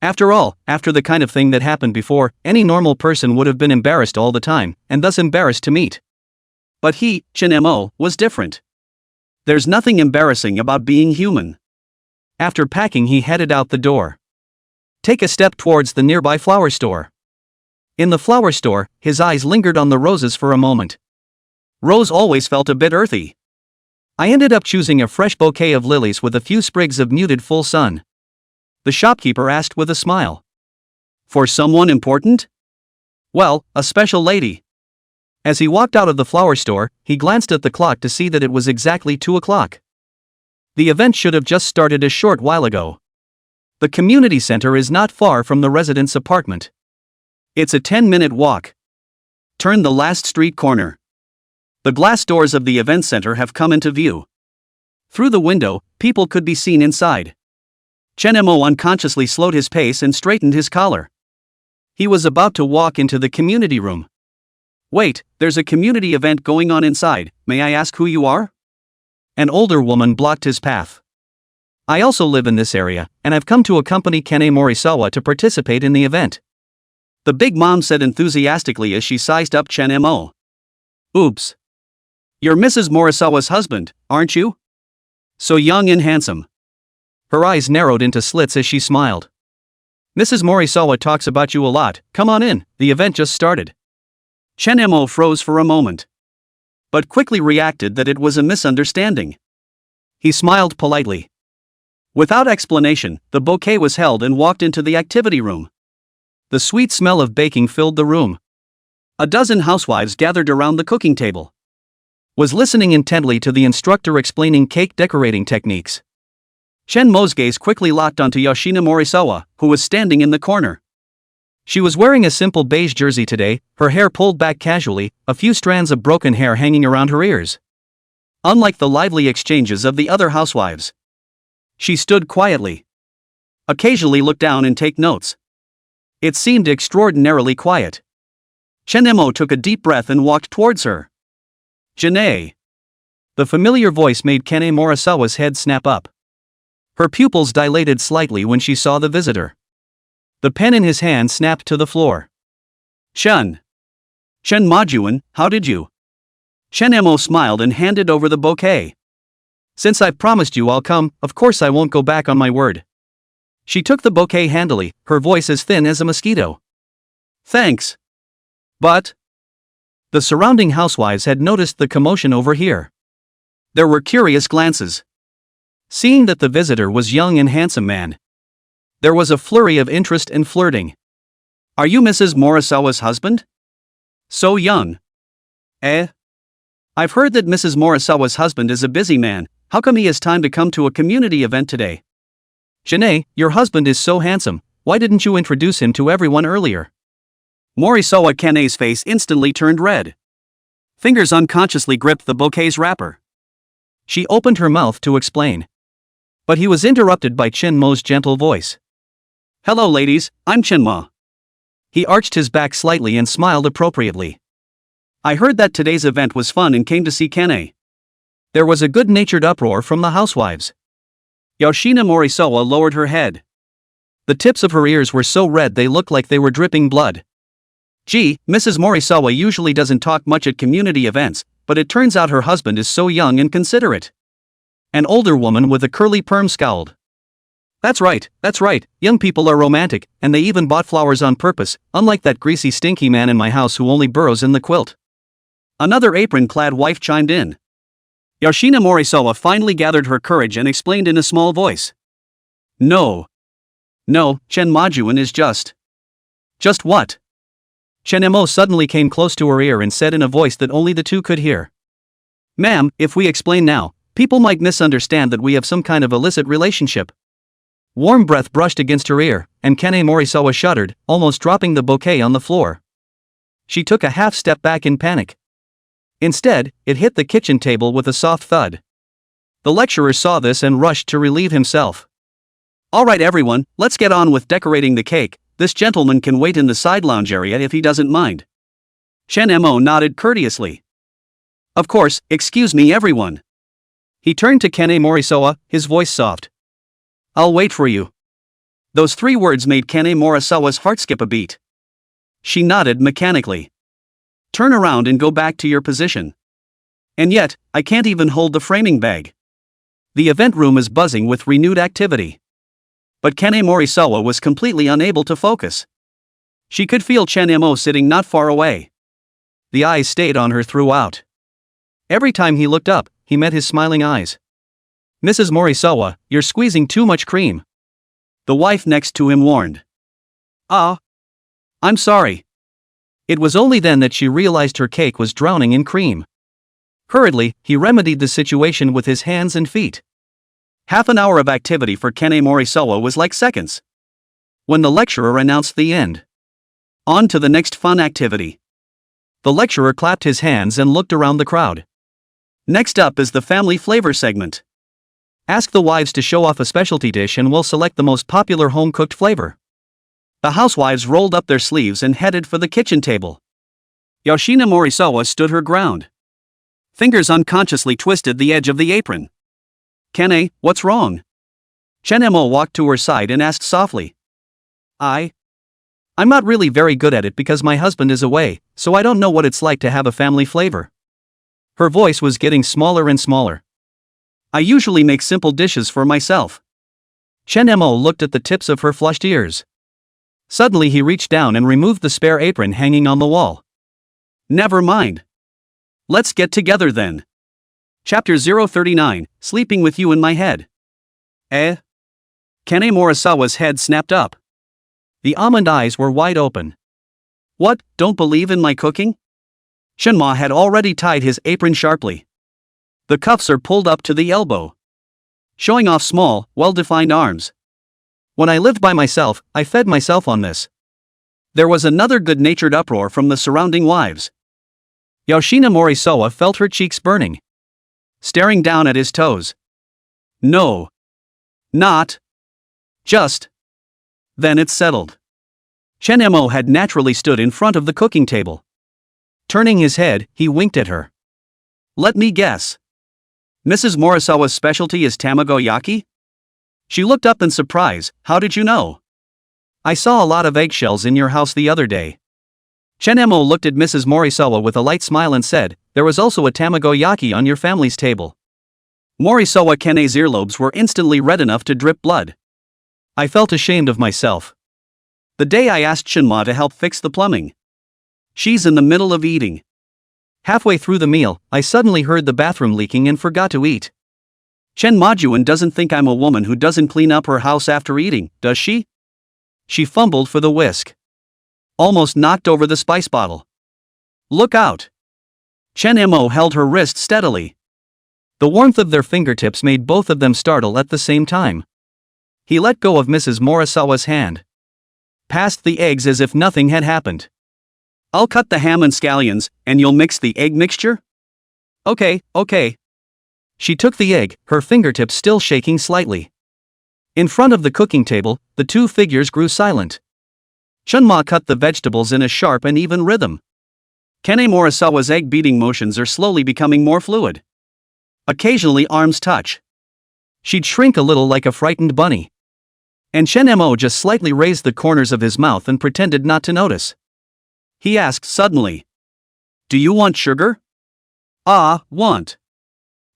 After all, after the kind of thing that happened before, any normal person would have been embarrassed all the time, and thus embarrassed to meet. But he, Chun Mo, was different. There's nothing embarrassing about being human. After packing, he headed out the door. Take a step towards the nearby flower store. In the flower store, his eyes lingered on the roses for a moment. Rose always felt a bit earthy. I ended up choosing a fresh bouquet of lilies with a few sprigs of muted full sun. The shopkeeper asked with a smile. For someone important? Well, a special lady. As he walked out of the flower store, he glanced at the clock to see that it was exactly 2 o'clock. The event should have just started a short while ago. The community center is not far from the resident's apartment. It's a 10-minute walk. Turn the last street corner. The glass doors of the event center have come into view. Through the window, people could be seen inside. Chen Mo unconsciously slowed his pace and straightened his collar. He was about to walk into the community room. Wait, there's a community event going on inside, may I ask who you are? An older woman blocked his path. I also live in this area, and I've come to accompany Kane Morisawa to participate in the event. The big mom said enthusiastically as she sized up Chen Mo. Oops. You're Mrs. Morisawa's husband, aren't you? So young and handsome. Her eyes narrowed into slits as she smiled. Mrs. Morisawa talks about you a lot, come on in, the event just started. Chen Mo froze for a moment, but quickly reacted that it was a misunderstanding. He smiled politely. Without explanation, the bouquet was held and walked into the activity room. The sweet smell of baking filled the room. A dozen housewives gathered around the cooking table. Was listening intently to the instructor explaining cake decorating techniques. Chen Mo's gaze quickly locked onto Yoshina Morisawa, who was standing in the corner. She was wearing a simple beige jersey today, her hair pulled back casually, a few strands of broken hair hanging around her ears. Unlike the lively exchanges of the other housewives, she stood quietly. Occasionally looked down and take notes. It seemed extraordinarily quiet. Chen Mo took a deep breath and walked towards her. Janae. The familiar voice made Kane Morisawa's head snap up. Her pupils dilated slightly when she saw the visitor. The pen in his hand snapped to the floor. Chen Majuan, how did you? Chen Mo smiled and handed over the bouquet. Since I've promised you I'll come, of course I won't go back on my word. She took the bouquet handily, her voice as thin as a mosquito. Thanks. But the surrounding housewives had noticed the commotion over here. There were curious glances. Seeing that the visitor was young and handsome man, there was a flurry of interest and flirting. Are you Mrs. Morisawa's husband? So young. I've heard that Mrs. Morisawa's husband is a busy man, how come he has time to come to a community event today? Janae, your husband is so handsome, why didn't you introduce him to everyone earlier? Morisawa Kane's face instantly turned red. Fingers unconsciously gripped the bouquet's wrapper. She opened her mouth to explain. But he was interrupted by Chen Mo's gentle voice. Hello ladies, I'm Chen Mo. He arched his back slightly and smiled appropriately. I heard that today's event was fun and came to see Kane. There was a good-natured uproar from the housewives. Yoshina Morisawa lowered her head. The tips of her ears were so red they looked like they were dripping blood. Gee, Mrs. Morisawa usually doesn't talk much at community events, but it turns out her husband is so young and considerate. An older woman with a curly perm scowled. That's right, young people are romantic, and they even bought flowers on purpose, unlike that greasy stinky man in my house who only burrows in the quilt. Another apron-clad wife chimed in. Yoshina Morisawa finally gathered her courage and explained in a small voice. No, Chen Majuan is just. Just what? Chen Mo suddenly came close to her ear and said in a voice that only the two could hear. Ma'am, if we explain now, people might misunderstand that we have some kind of illicit relationship. Warm breath brushed against her ear, and Kane Morisawa shuddered, almost dropping the bouquet on the floor. She took a half step back in panic. Instead, it hit the kitchen table with a soft thud. The lecturer saw this and rushed to relieve himself. Alright everyone, let's get on with decorating the cake, this gentleman can wait in the side lounge area if he doesn't mind. Chen Mo nodded courteously. Of course, excuse me everyone. He turned to Kane Morisawa, his voice soft. I'll wait for you. Those 3 words made Kane Morisawa's heart skip a beat. She nodded mechanically. Turn around and go back to your position. And yet, I can't even hold the framing bag. The event room is buzzing with renewed activity. But Kane Morisawa was completely unable to focus. She could feel Chen Mo sitting not far away. The eyes stayed on her throughout. Every time he looked up, he met his smiling eyes. Mrs. Morisawa, you're squeezing too much cream. The wife next to him warned. I'm sorry. It was only then that she realized her cake was drowning in cream. Hurriedly, he remedied the situation with his hands and feet. Half an hour of activity for Kane Morisawa was like seconds. When the lecturer announced the end. On to the next fun activity. The lecturer clapped his hands and looked around the crowd. Next up is the family flavor segment. Ask the wives to show off a specialty dish and we'll select the most popular home-cooked flavor. The housewives rolled up their sleeves and headed for the kitchen table. Yoshina Morisawa stood her ground. Fingers unconsciously twisted the edge of the apron. Kane, what's wrong? Chenemo walked to her side and asked softly. I'm not really very good at it because my husband is away, so I don't know what it's like to have a family flavor. Her voice was getting smaller and smaller. I usually make simple dishes for myself. Chenemo looked at the tips of her flushed ears. Suddenly he reached down and removed the spare apron hanging on the wall. Never mind. Let's get together then. Chapter 039, Sleeping with You in My Head. Kane Morisawa's head snapped up. The almond eyes were wide open. What, don't believe in my cooking? Shenma had already tied his apron sharply. The cuffs are pulled up to the elbow, showing off small, well-defined arms. When I lived by myself, I fed myself on this. There was another good-natured uproar from the surrounding wives. Yoshina Morisawa felt her cheeks burning, staring down at his toes. No. Not. Just. Then it's settled. Chenemo had naturally stood in front of the cooking table. Turning his head, he winked at her. Let me guess. Mrs. Morisawa's specialty is tamagoyaki? She looked up in surprise. How did you know? I saw a lot of eggshells in your house the other day. Chenemo looked at Mrs. Morisawa with a light smile and said, there was also a tamagoyaki on your family's table. Morisawa Kane's earlobes were instantly red enough to drip blood. I felt ashamed of myself. The day I asked Shinma to help fix the plumbing. She's in the middle of eating. Halfway through the meal, I suddenly heard the bathroom leaking and forgot to eat. Chen Majuan doesn't think I'm a woman who doesn't clean up her house after eating, does she? She fumbled for the whisk. Almost knocked over the spice bottle. Look out! Chen Mo held her wrist steadily. The warmth of their fingertips made both of them startle at the same time. He let go of Mrs. Morisawa's hand. Passed the eggs as if nothing had happened. I'll cut the ham and scallions, and you'll mix the egg mixture? Okay. She took the egg, her fingertips still shaking slightly. In front of the cooking table, the two figures grew silent. Chunma cut the vegetables in a sharp and even rhythm. Kane Morisawa's egg-beating motions are slowly becoming more fluid. Occasionally arms touch. She'd shrink a little like a frightened bunny. And Chen Mo just slightly raised the corners of his mouth and pretended not to notice. He asked suddenly. Do you want sugar? Want.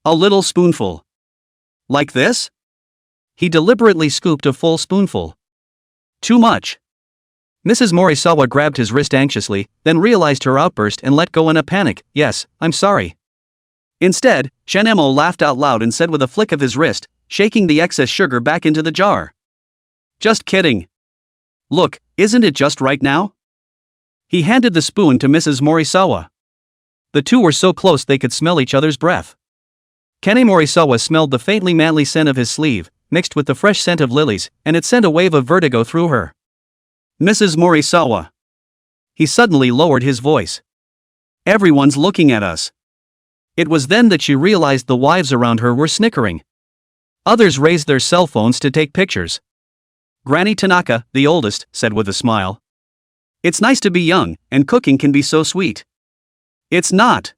A little spoonful. Like this? He deliberately scooped a full spoonful. Too much. Mrs. Morisawa grabbed his wrist anxiously, then realized her outburst and let go in a panic. Yes, I'm sorry. Instead, Chen Mo laughed out loud and said with a flick of his wrist, shaking the excess sugar back into the jar. Just kidding. Look, isn't it just right now? He handed the spoon to Mrs. Morisawa. The two were so close they could smell each other's breath. Kane Morisawa smelled the faintly manly scent of his sleeve, mixed with the fresh scent of lilies, and it sent a wave of vertigo through her. Mrs. Morisawa. He suddenly lowered his voice. Everyone's looking at us. It was then that she realized the wives around her were snickering. Others raised their cell phones to take pictures. Granny Tanaka, the oldest, said with a smile. It's nice to be young, and cooking can be so sweet. It's not.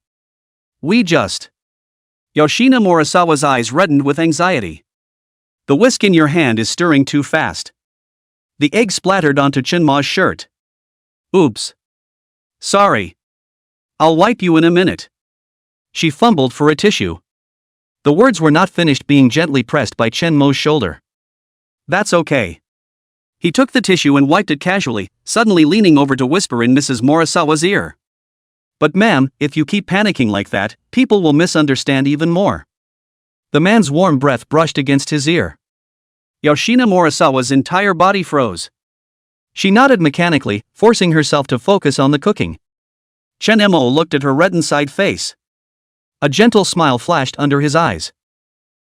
We just. Yoshina Morisawa's eyes reddened with anxiety. The whisk in your hand is stirring too fast. The egg splattered onto Chinma's shirt. Oops. Sorry. I'll wipe you in a minute. She fumbled for a tissue. The words were not finished being gently pressed by Chen Mo's shoulder. That's okay. He took the tissue and wiped it casually, suddenly leaning over to whisper in Mrs. Morisawa's ear. But ma'am, if you keep panicking like that, people will misunderstand even more. The man's warm breath brushed against his ear. Yoshina Morisawa's entire body froze. She nodded mechanically, forcing herself to focus on the cooking. Chen Mo looked at her red-inside face. A gentle smile flashed under his eyes.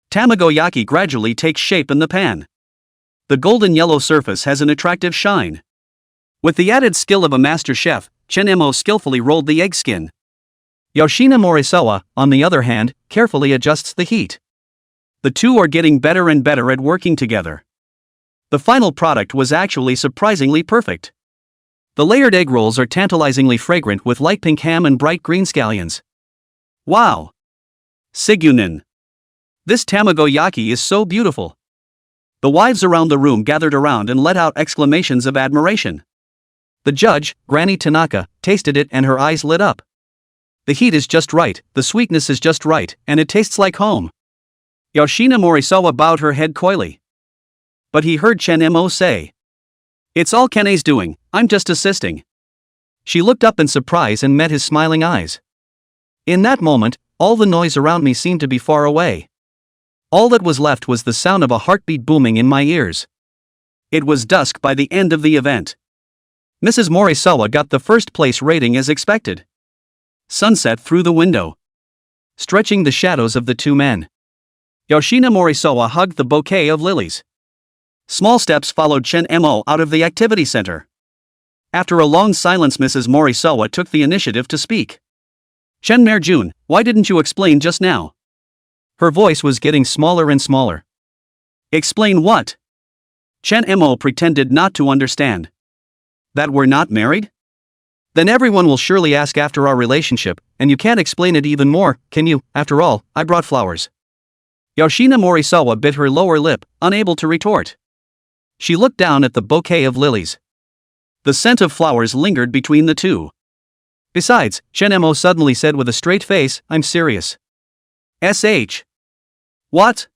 Tamagoyaki gradually takes shape in the pan. The golden yellow surface has an attractive shine. With the added skill of a master chef, Chen Mo skillfully rolled the egg skin. Yoshina Morisawa, on the other hand, carefully adjusts the heat. The two are getting better and better at working together. The final product was actually surprisingly perfect. The layered egg rolls are tantalizingly fragrant with light pink ham and bright green scallions. Wow! Sigunin. This tamagoyaki is so beautiful. The wives around the room gathered around and let out exclamations of admiration. The judge, Granny Tanaka, tasted it and her eyes lit up. The heat is just right, the sweetness is just right, and it tastes like home. Yoshina Morisawa bowed her head coyly. But he heard Chen Mo say, "It's all Kene's doing, I'm just assisting." She looked up in surprise and met his smiling eyes. In that moment, all the noise around me seemed to be far away. All that was left was the sound of a heartbeat booming in my ears. It was dusk by the end of the event. Mrs. Morisawa got the first place rating as expected. Sunset through the window, stretching the shadows of the two men. Yoshina Morisawa hugged the bouquet of lilies. Small steps followed Chen Mo out of the activity center. After a long silence, Mrs. Morisawa took the initiative to speak. "Chen Merjun, why didn't you explain just now?" Her voice was getting smaller and smaller. "Explain what?" Chen Mo pretended not to understand. "That we're not married? Then everyone will surely ask after our relationship, and you can't explain it even more, can you? After all, I brought flowers." Yoshina Morisawa bit her lower lip, unable to retort. She looked down at the bouquet of lilies. The scent of flowers lingered between the two. Besides, Chen Mo suddenly said with a straight face, "I'm serious." "SH. What?"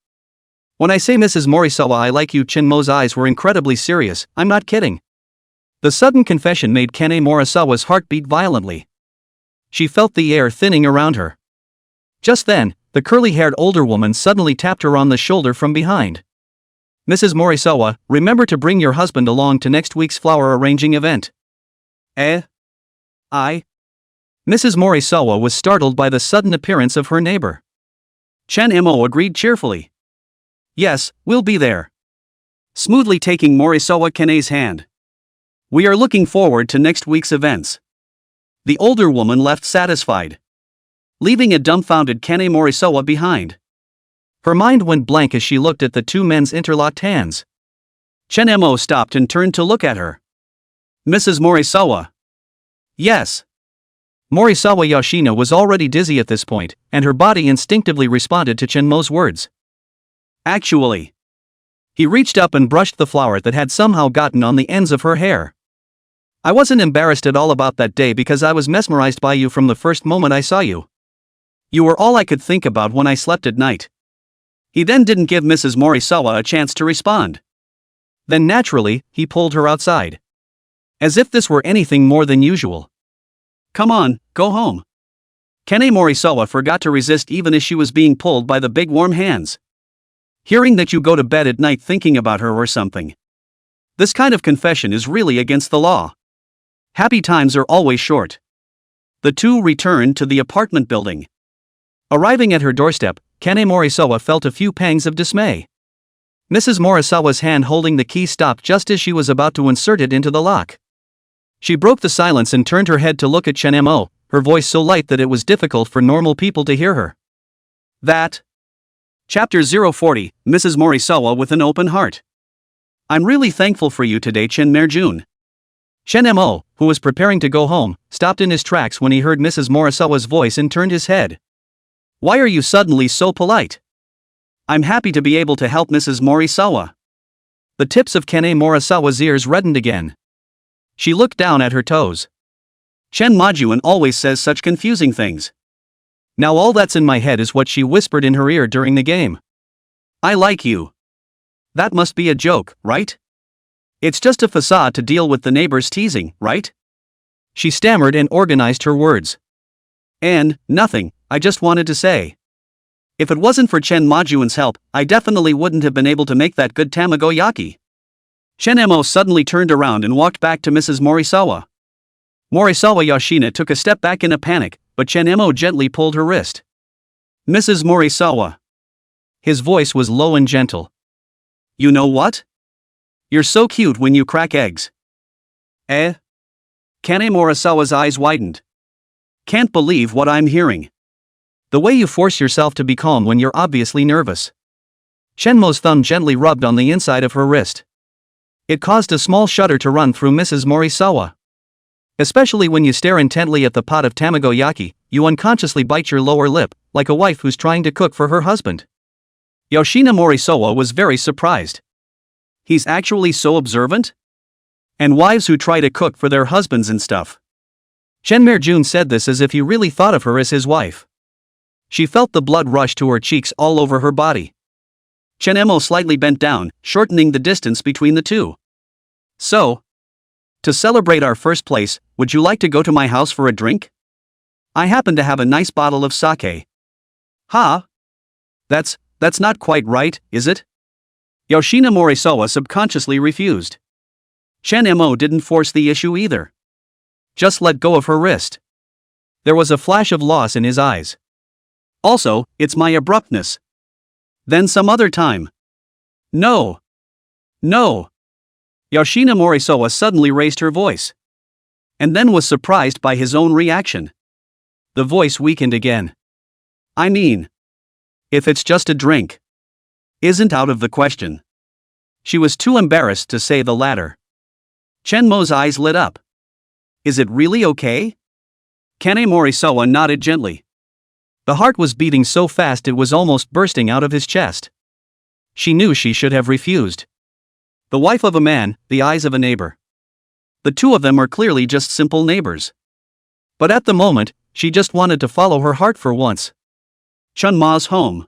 "When I say Mrs. Morisawa I like you," Chen Mo's eyes were incredibly serious, "I'm not kidding." The sudden confession made Kane Morisawa's heart beat violently. She felt the air thinning around her. Just then, the curly-haired older woman suddenly tapped her on the shoulder from behind. "Mrs. Morisawa, remember to bring your husband along to next week's flower arranging event." "Eh? I?" Mrs. Morisawa was startled by the sudden appearance of her neighbor. Chen Mo agreed cheerfully. "Yes, we'll be there." Smoothly taking Morisawa Kane's hand. "We are looking forward to next week's events." The older woman left satisfied, leaving a dumbfounded Kane Morisawa behind. Her mind went blank as she looked at the two men's interlocked hands. Chen Mo stopped and turned to look at her. "Mrs. Morisawa." "Yes." Morisawa Yoshina was already dizzy at this point, and her body instinctively responded to Chen Mo's words. "Actually." He reached up and brushed the flower that had somehow gotten on the ends of her hair. "I wasn't embarrassed at all about that day because I was mesmerized by you from the first moment I saw you. You were all I could think about when I slept at night." He then didn't give Mrs. Morisawa a chance to respond. Then naturally, he pulled her outside. As if this were anything more than usual. "Come on, go home." Kane Morisawa forgot to resist even as she was being pulled by the big warm hands. "Hearing that you go to bed at night thinking about her or something. This kind of confession is really against the law. Happy times are always short." The two returned to the apartment building. Arriving at her doorstep, Kane Morisawa felt a few pangs of dismay. Mrs. Morisawa's hand holding the key stopped just as she was about to insert it into the lock. She broke the silence and turned her head to look at Chen Mo, her voice so light that it was difficult for normal people to hear her. "That." Chapter 040, Mrs. Morisawa with an open heart. "I'm really thankful for you today, Chen Merjun." Chen Mo, who was preparing to go home, stopped in his tracks when he heard Mrs. Morisawa's voice and turned his head. "Why are you suddenly so polite?" "I'm happy to be able to help Mrs. Morisawa." The tips of Kane Morisawa's ears reddened again. She looked down at her toes. Chen Majuan always says such confusing things. Now all that's in my head is what she whispered in her ear during the game. "I like you." That must be a joke, right? It's just a facade to deal with the neighbors' teasing, right? She stammered and organized her words. "And, nothing, I just wanted to say. If it wasn't for Chen Majuan's help, I definitely wouldn't have been able to make that good tamagoyaki." Chen Mo suddenly turned around and walked back to Mrs. Morisawa. Morisawa Yoshina took a step back in a panic, but Chen-mo gently pulled her wrist. Mrs. Morisawa. His voice was low and gentle. You know what? You're so cute when you crack eggs. Eh? Kane Morisawa's eyes widened. Can't believe what I'm hearing. The way you force yourself to be calm when you're obviously nervous. Shenmo's thumb gently rubbed on the inside of her wrist. It caused a small shudder to run through Mrs. Morisawa. Especially when you stare intently at the pot of tamagoyaki, you unconsciously bite your lower lip, like a wife who's trying to cook for her husband. Yoshina Morisawa was very surprised. He's actually so observant? And wives who try to cook for their husbands and stuff. Chen Merjun said this as if he really thought of her as his wife. She felt the blood rush to her cheeks all over her body. Chen-mo slightly bent down, shortening the distance between the two. So, to celebrate our first place, would you like to go to my house for a drink? I happen to have a nice bottle of sake. Huh? That's not quite right, is it? Yoshina Morisawa subconsciously refused. Chen-mo didn't force the issue either. Just let go of her wrist. There was a flash of loss in his eyes. Also, it's my abruptness. Then some other time. No. No. Yoshina Morisawa suddenly raised her voice. And then was surprised by his own reaction. The voice weakened again. I mean, if it's just a drink. Isn't out of the question. She was too embarrassed to say the latter. Chen-mo's eyes lit up. Is it really okay? Kane Morisawa nodded gently. The heart was beating so fast it was almost bursting out of his chest. She knew she should have refused. The wife of a man, the eyes of a neighbor. The two of them are clearly just simple neighbors. But at the moment, she just wanted to follow her heart for once. Chun-ma's home.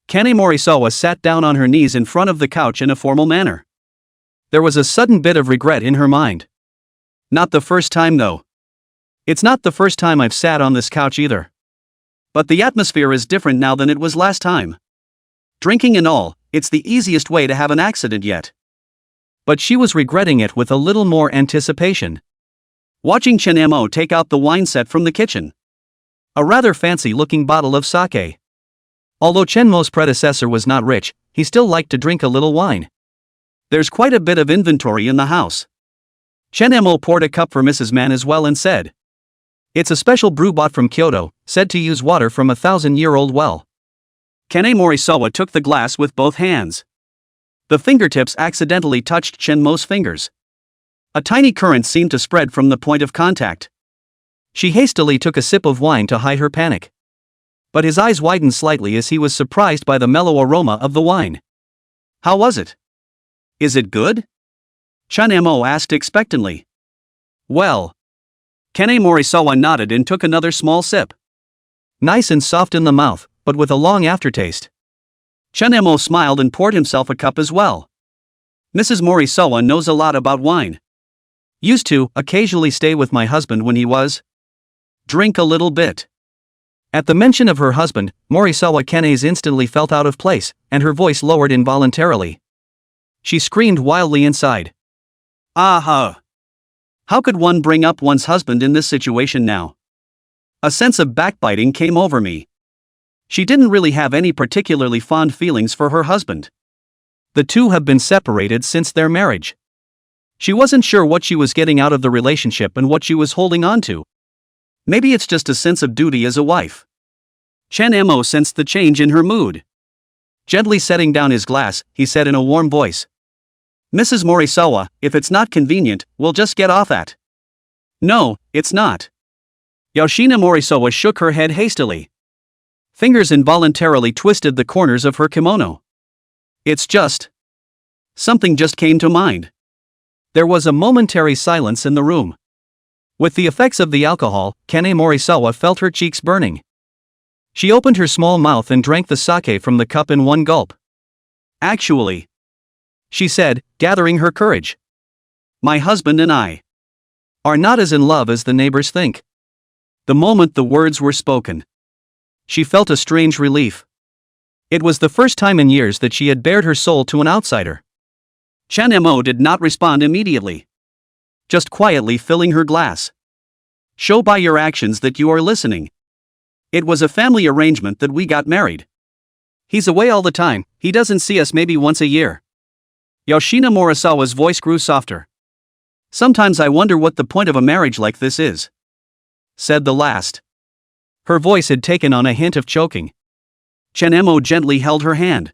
Kane Morisawa sat down on her knees in front of the couch in a formal manner. There was a sudden bit of regret in her mind. Not the first time though. It's not the first time I've sat on this couch either. But the atmosphere is different now than it was last time. Drinking and all, it's the easiest way to have an accident yet. But she was regretting it with a little more anticipation. Watching Chen-mo take out the wine set from the kitchen. A rather fancy-looking bottle of sake. Although Chen-mo's predecessor was not rich, he still liked to drink a little wine. There's quite a bit of inventory in the house. Chen-mo poured a cup for Mrs. Man as well and said. It's a special brew bought from Kyoto, said to use water from a 1,000-year-old well. Kane Morisawa took the glass with both hands. The fingertips accidentally touched Chen-mo's fingers. A tiny current seemed to spread from the point of contact. She hastily took a sip of wine to hide her panic. But his eyes widened slightly as he was surprised by the mellow aroma of the wine. How was it? Is it good? Chen-mo asked expectantly. Well. Kane Morisawa nodded and took another small sip. Nice and soft in the mouth, but with a long aftertaste. Chen-mo smiled and poured himself a cup as well. Mrs. Morisawa knows a lot about wine. Used to occasionally stay with my husband when he was. Drink a little bit. At the mention of her husband, Morisawa Kane's instantly felt out of place, and her voice lowered involuntarily. She screamed wildly inside. Aha! How could one bring up one's husband in this situation now? A sense of backbiting came over me. She didn't really have any particularly fond feelings for her husband. The two have been separated since their marriage. She wasn't sure what she was getting out of the relationship and what she was holding on to. Maybe it's just a sense of duty as a wife. Chen-mo sensed the change in her mood. Gently setting down his glass, he said in a warm voice. Mrs. Morisawa, if it's not convenient, we'll just get off at. No, it's not. Yoshina Morisawa shook her head hastily. Fingers involuntarily twisted the corners of her kimono. It's just. Something just came to mind. There was a momentary silence in the room. With the effects of the alcohol, Kane Morisawa felt her cheeks burning. She opened her small mouth and drank the sake from the cup in one gulp. Actually, she said, gathering her courage. My husband and I are not as in love as the neighbors think. The moment the words were spoken, she felt a strange relief. It was the first time in years that she had bared her soul to an outsider. Chen-mo did not respond immediately. Just quietly filling her glass. Show by your actions that you are listening. It was a family arrangement that we got married. He's away all the time, he doesn't see us maybe once a year. Yoshina Morisawa's voice grew softer. Sometimes I wonder what the point of a marriage like this is, said the last. Her voice had taken on a hint of choking. Chenmo gently held her hand.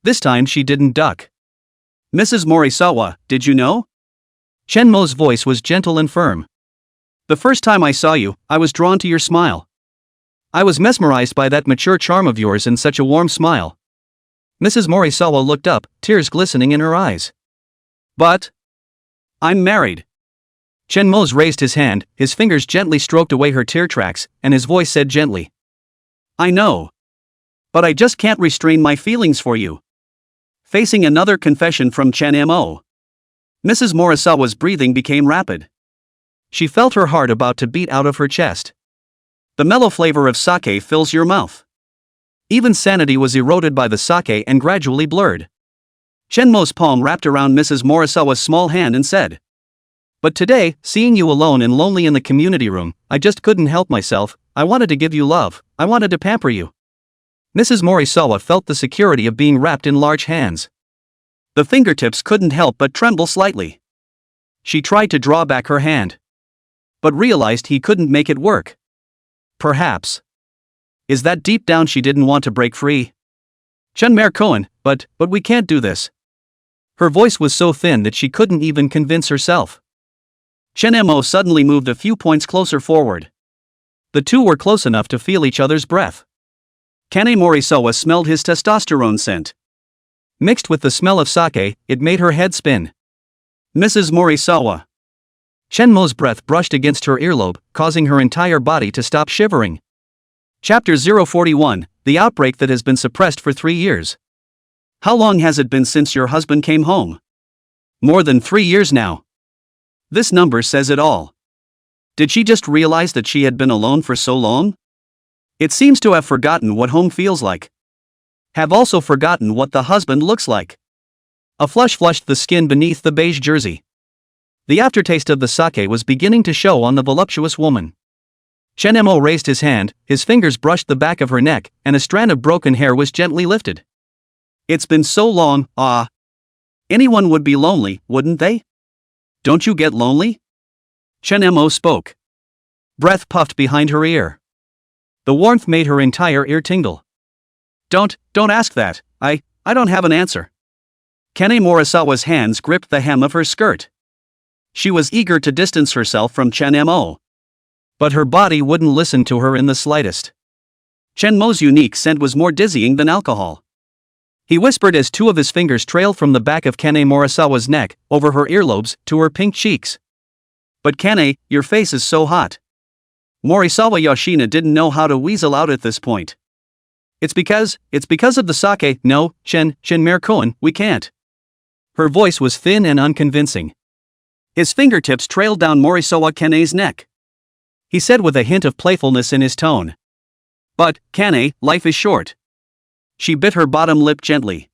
This time she didn't duck. Mrs. Morisawa, did you know? Chenmo's voice was gentle and firm. The first time I saw you, I was drawn to your smile. I was mesmerized by that mature charm of yours and such a warm smile. Mrs. Morisawa looked up, tears glistening in her eyes. But I'm married. Chenmo's raised his hand, his fingers gently stroked away her tear tracks, and his voice said gently. I know. But I just can't restrain my feelings for you. Facing another confession from Chenmo. Mrs. Morisawa's breathing became rapid. She felt her heart about to beat out of her chest. The mellow flavor of sake fills your mouth. Even sanity was eroded by the sake and gradually blurred. Chenmo's palm wrapped around Mrs. Morisawa's small hand and said, But today, seeing you alone and lonely in the community room, I just couldn't help myself. I wanted to give you love, I wanted to pamper you. Mrs. Morisawa felt the security of being wrapped in large hands. The fingertips couldn't help but tremble slightly. She tried to draw back her hand, but realized he couldn't make it work. Perhaps. Is that deep down she didn't want to break free? Chunmer-koen, but we can't do this. Her voice was so thin that she couldn't even convince herself. Chenmo suddenly moved a few points closer forward. The two were close enough to feel each other's breath. Kane Morisawa smelled his testosterone scent. Mixed with the smell of sake, it made her head spin. Mrs. Morisawa. Chenmo's breath brushed against her earlobe, causing her entire body to stop shivering. Chapter 041, The Outbreak That Has Been Suppressed for 3 years. How long has it been since your husband came home? More than 3 years now. This number says it all. Did she just realize that she had been alone for so long? It seems to have forgotten what home feels like. Have also forgotten what the husband looks like. A flush flushed the skin beneath the beige jersey. The aftertaste of the sake was beginning to show on the voluptuous woman. Chenmo raised his hand, his fingers brushed the back of her neck, and a strand of broken hair was gently lifted. It's been so long, ah. Anyone would be lonely, wouldn't they? Don't you get lonely? Chenmo spoke. Breath puffed behind her ear. The warmth made her entire ear tingle. Don't ask that, I don't have an answer. Kane Morisawa's hands gripped the hem of her skirt. She was eager to distance herself from Chenmo. But her body wouldn't listen to her in the slightest. Chenmo's unique scent was more dizzying than alcohol. He whispered as two of his fingers trailed from the back of Kane Morisawa's neck, over her earlobes, to her pink cheeks. But Kane, your face is so hot. Morisawa Yoshina didn't know how to weasel out at this point. It's because of the sake, no, Chenmer-koen, we can't. Her voice was thin and unconvincing. His fingertips trailed down Morisawa Kane's neck. He said with a hint of playfulness in his tone. But, Kane, life is short. She bit her bottom lip gently.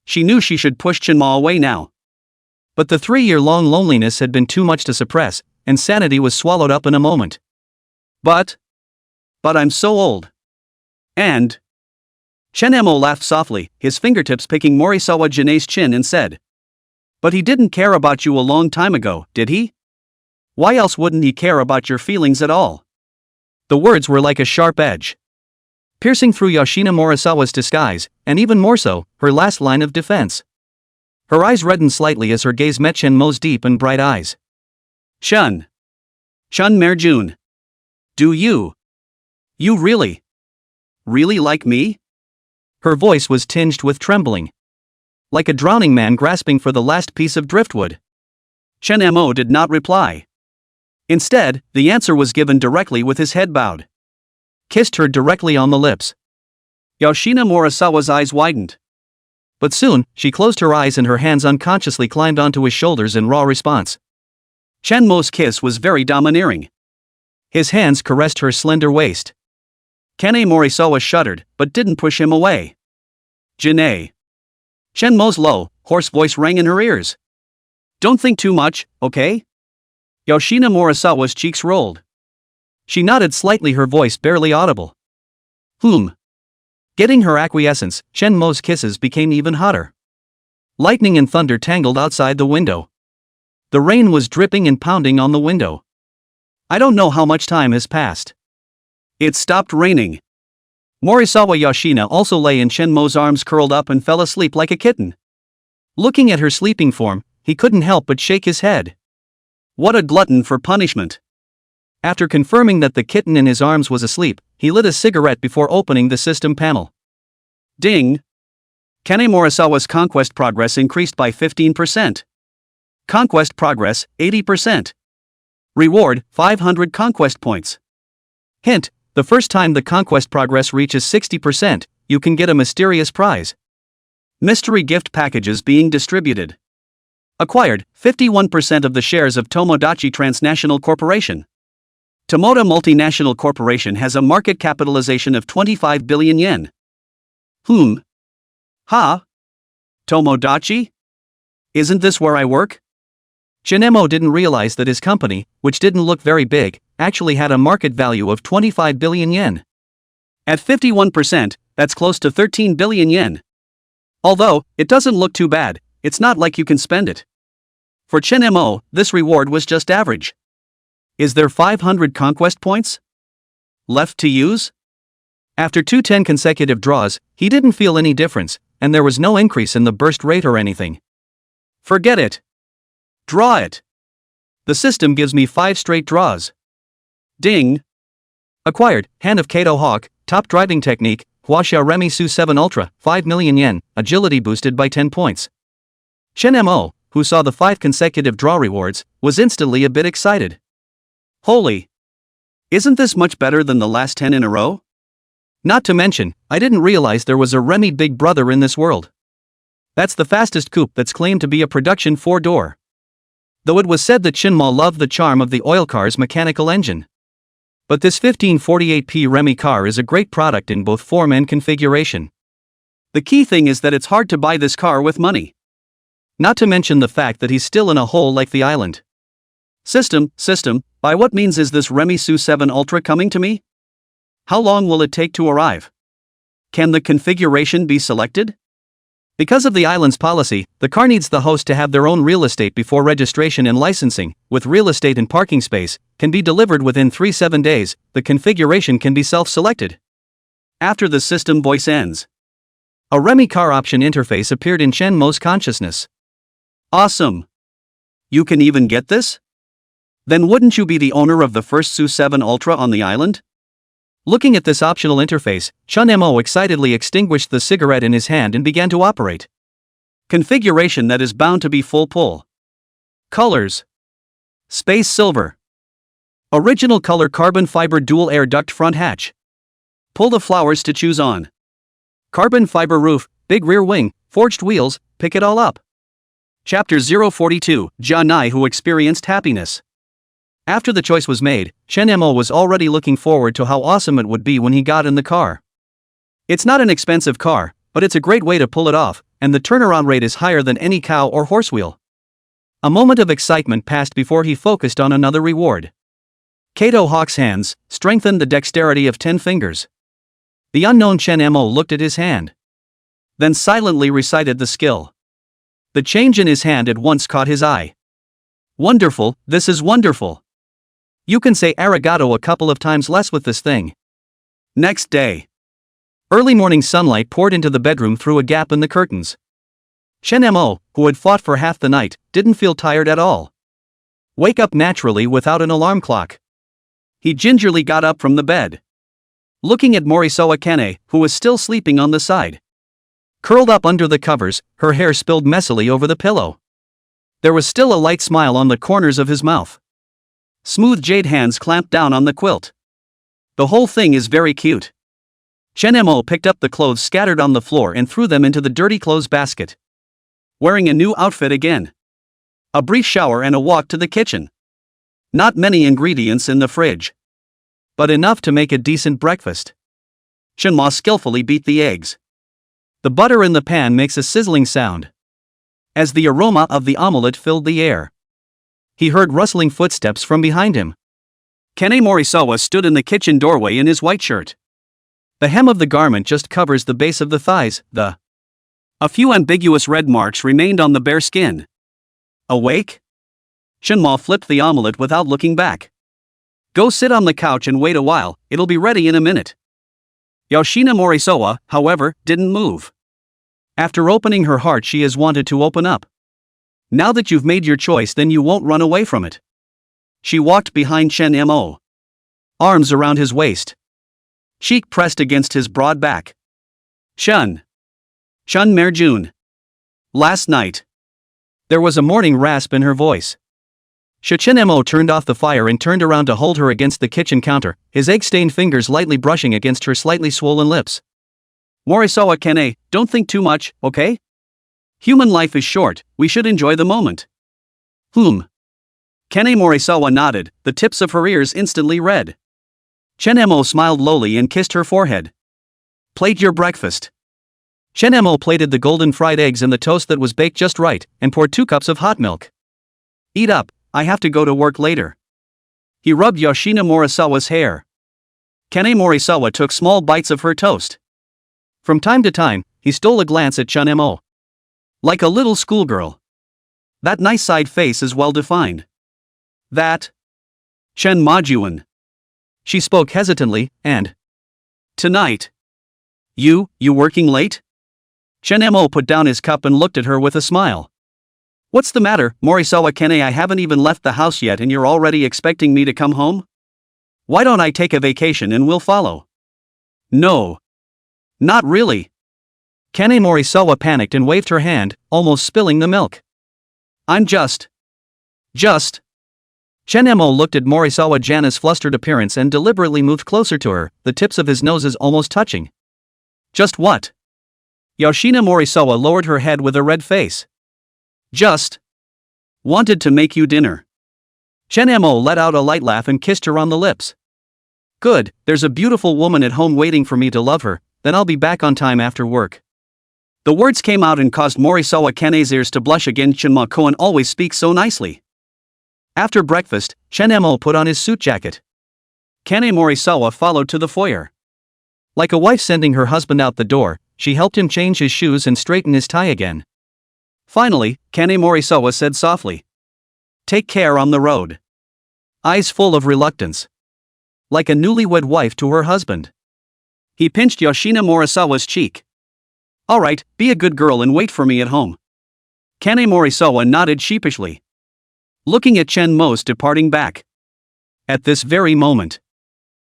She knew she should push Chenmo away now. But the 3-year-long loneliness had been too much to suppress, and sanity was swallowed up in a moment. But I'm so old. And Chenmo laughed softly, his fingertips picking Morisawa Janae's chin and said. But he didn't care about you a long time ago, did he? Why else wouldn't he care about your feelings at all? The words were like a sharp edge, piercing through Yoshina Morisawa's disguise, and even more so, her last line of defense. Her eyes reddened slightly as her gaze met Chenmo's deep and bright eyes. Chun Merjun. Do you really like me? Her voice was tinged with trembling. Like a drowning man grasping for the last piece of driftwood. Chenmo did not reply. Instead, the answer was given directly with his head bowed. Kissed her directly on the lips. Yoshina Morisawa's eyes widened. But soon, she closed her eyes and her hands unconsciously climbed onto his shoulders in raw response. Chenmo's kiss was very domineering. His hands caressed her slender waist. Kane Morisawa shuddered, but didn't push him away. Janae. Chenmo's low, hoarse voice rang in her ears. Don't think too much, okay? Yoshina Morisawa's cheeks rolled. She nodded slightly, her voice barely audible. Getting her acquiescence, Chen Mo's kisses became even hotter. Lightning and thunder tangled outside the window. The rain was dripping and pounding on the window. I don't know how much time has passed. It stopped raining. Morisawa Yoshina also lay in Chen Mo's arms, curled up, and fell asleep like a kitten. Looking at her sleeping form, he couldn't help but shake his head. What a glutton for punishment. After confirming that the kitten in his arms was asleep, he lit a cigarette before opening the system panel. Ding! Kane Morisawa's conquest progress increased by 15%. Conquest progress, 80%. Reward, 500 conquest points. Hint, the first time the conquest progress reaches 60%, you can get a mysterious prize. Mystery gift packages being distributed. Acquired, 51% of the shares of Tomodachi Transnational Corporation. Tomoda Multinational Corporation has a market capitalization of 25 billion yen. Tomodachi? Isn't this where I work? Shinemo didn't realize that his company, which didn't look very big, actually had a market value of 25 billion yen. At 51%, that's close to 13 billion yen. Although, it doesn't look too bad, it's not like you can spend it. For Shinemo, this reward was just average. Is there 500 conquest points left to use? After 10 consecutive draws, he didn't feel any difference, and there was no increase in the burst rate or anything. Forget it. Draw it. The system gives me 5 straight draws. Ding. Acquired, Hand of Kato Hawk, top driving technique, Huaxia Remi Su 7 Ultra, 5 million yen, agility boosted by 10 points. Shinemo, who saw the 5 consecutive draw rewards, was instantly a bit excited. Holy! Isn't this much better than the last 10 in a row? Not to mention, I didn't realize there was a Remy Big Brother in this world. That's the fastest coupe that's claimed to be a production 4-door. Though it was said that Shinma loved the charm of the oil car's mechanical engine. But this 1548p Remy car is a great product in both form and configuration. The key thing is that it's hard to buy this car with money. Not to mention the fact that he's still in a hole like the island. System, by what means is this Remi Su 7 Ultra coming to me? How long will it take to arrive? Can the configuration be selected? Because of the island's policy, the car needs the host to have their own real estate before registration and licensing, with real estate and parking space, can be delivered within 7 days, the configuration can be self-selected. After the system voice ends, a Remy car option interface appeared in Shenmo's consciousness. Awesome! You can even get this? Then wouldn't you be the owner of the first Su 7 Ultra on the island? Looking at this optional interface, Shinemo excitedly extinguished the cigarette in his hand and began to operate. Configuration that is bound to be full pull. Colors. Space silver. Original color carbon fiber dual air duct front hatch. Pull the flowers to choose on. Carbon fiber roof, big rear wing, forged wheels, pick it all up. Chapter 042, Janai who experienced happiness. After the choice was made, Shinemo was already looking forward to how awesome it would be when he got in the car. It's not an expensive car, but it's a great way to pull it off, and the turnaround rate is higher than any cow or horse wheel. A moment of excitement passed before he focused on another reward. Kato Hawk's hands strengthened the dexterity of 10 fingers. The unknown Shinemo looked at his hand. Then silently recited the skill. The change in his hand at once caught his eye. Wonderful, this is wonderful. You can say arigato a couple of times less with this thing. Next day. Early morning sunlight poured into the bedroom through a gap in the curtains. Shinemo, who had fought for half the night, didn't feel tired at all. Wake up naturally without an alarm clock. He gingerly got up from the bed. Looking at Morisawa Kane, who was still sleeping on the side. Curled up under the covers, her hair spilled messily over the pillow. There was still a light smile on the corners of his mouth. Smooth jade hands clamped down on the quilt. The whole thing is very cute. Shinemo picked up the clothes scattered on the floor and threw them into the dirty clothes basket. Wearing a new outfit again. A brief shower and a walk to the kitchen. Not many ingredients in the fridge. But enough to make a decent breakfast. Shinma skillfully beat the eggs. The butter in the pan makes a sizzling sound. As the aroma of the omelette filled the air, he heard rustling footsteps from behind him. Kane Morisawa stood in the kitchen doorway in his white shirt. The hem of the garment just covers the base of the thighs, A few ambiguous red marks remained on the bare skin. Awake? Shinma flipped the omelette without looking back. Go sit on the couch and wait a while, it'll be ready in a minute. Yoshina Morisawa, however, didn't move. After opening her heart, she has wanted to open up. Now that you've made your choice, then you won't run away from it. She walked behind Chen Mo. Arms around his waist. Cheek pressed against his broad back. Shun Merjun. Last night. There was a morning rasp in her voice. Chen Mo turned off the fire and turned around to hold her against the kitchen counter, his egg-stained fingers lightly brushing against her slightly swollen lips. Morisawa Kane, don't think too much, okay? Human life is short, we should enjoy the moment. Kane Morisawa nodded, the tips of her ears instantly red. Chen Mo smiled lowly and kissed her forehead. Plate your breakfast. Chen Mo plated the golden fried eggs and the toast that was baked just right, and poured 2 cups of hot milk. Eat up, I have to go to work later. He rubbed Yoshina Morisawa's hair. Kane Morisawa took small bites of her toast. From time to time, he stole a glance at Chen Mo. Like a little schoolgirl. That nice side face is well defined. That Chen Majuan. She spoke hesitantly, and tonight. You working late? Chen Mo put down his cup and looked at her with a smile. What's the matter, Morisawa Kane? I haven't even left the house yet and you're already expecting me to come home? Why don't I take a vacation and we'll follow? No. Not really. Kane Morisawa panicked and waved her hand, almost spilling the milk. I'm just. Chen Mo looked at Morisawa Jana's flustered appearance and deliberately moved closer to her, the tips of his noses almost touching. Just what? Yoshina Morisawa lowered her head with a red face. Just wanted to make you dinner. Chen Mo let out a light laugh and kissed her on the lips. Good, there's a beautiful woman at home waiting for me to love her, then I'll be back on time after work. The words came out and caused Morisawa Kane's ears to blush again. Shinma Koen always speaks so nicely. After breakfast, Chen Mo put on his suit jacket. Kane Morisawa followed to the foyer. Like a wife sending her husband out the door, she helped him change his shoes and straighten his tie again. Finally, Kane Morisawa said softly. Take care on the road. Eyes full of reluctance. Like a newlywed wife to her husband. He pinched Yoshina Morisawa's cheek. Alright, be a good girl and wait for me at home. Kane Morisawa nodded sheepishly. Looking at Chen Mo's departing back. At this very moment.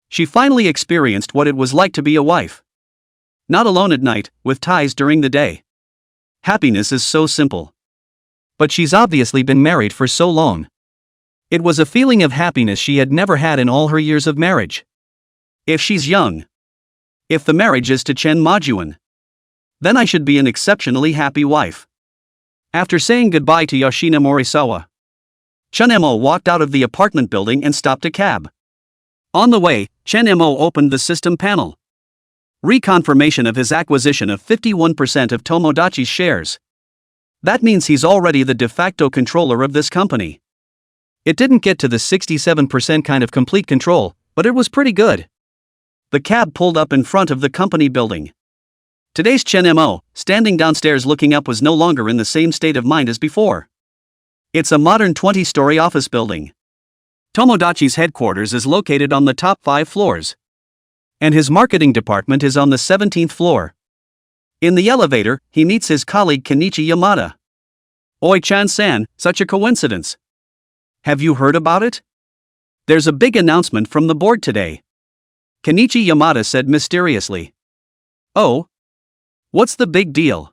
She finally experienced what it was like to be a wife. Not alone at night, with ties during the day. Happiness is so simple. But she's obviously been married for so long. It was a feeling of happiness she had never had in all her years of marriage. If she's young. If the marriage is to Chen Majuan. Then I should be an exceptionally happy wife. After saying goodbye to Yoshina Morisawa, Chen Mo walked out of the apartment building and stopped a cab. On the way, Chen Mo opened the system panel. Reconfirmation of his acquisition of 51% of Tomodachi's shares. That means he's already the de facto controller of this company. It didn't get to the 67% kind of complete control, but it was pretty good. The cab pulled up in front of the company building. Today's Chen Mo, standing downstairs looking up, was no longer in the same state of mind as before. It's a modern 20-story office building. Tomodachi's headquarters is located on the top 5 floors. And his marketing department is on the 17th floor. In the elevator, he meets his colleague Kenichi Yamada. Oi Chan-san, such a coincidence. Have you heard about it? There's a big announcement from the board today. Kenichi Yamada said mysteriously. Oh? What's the big deal?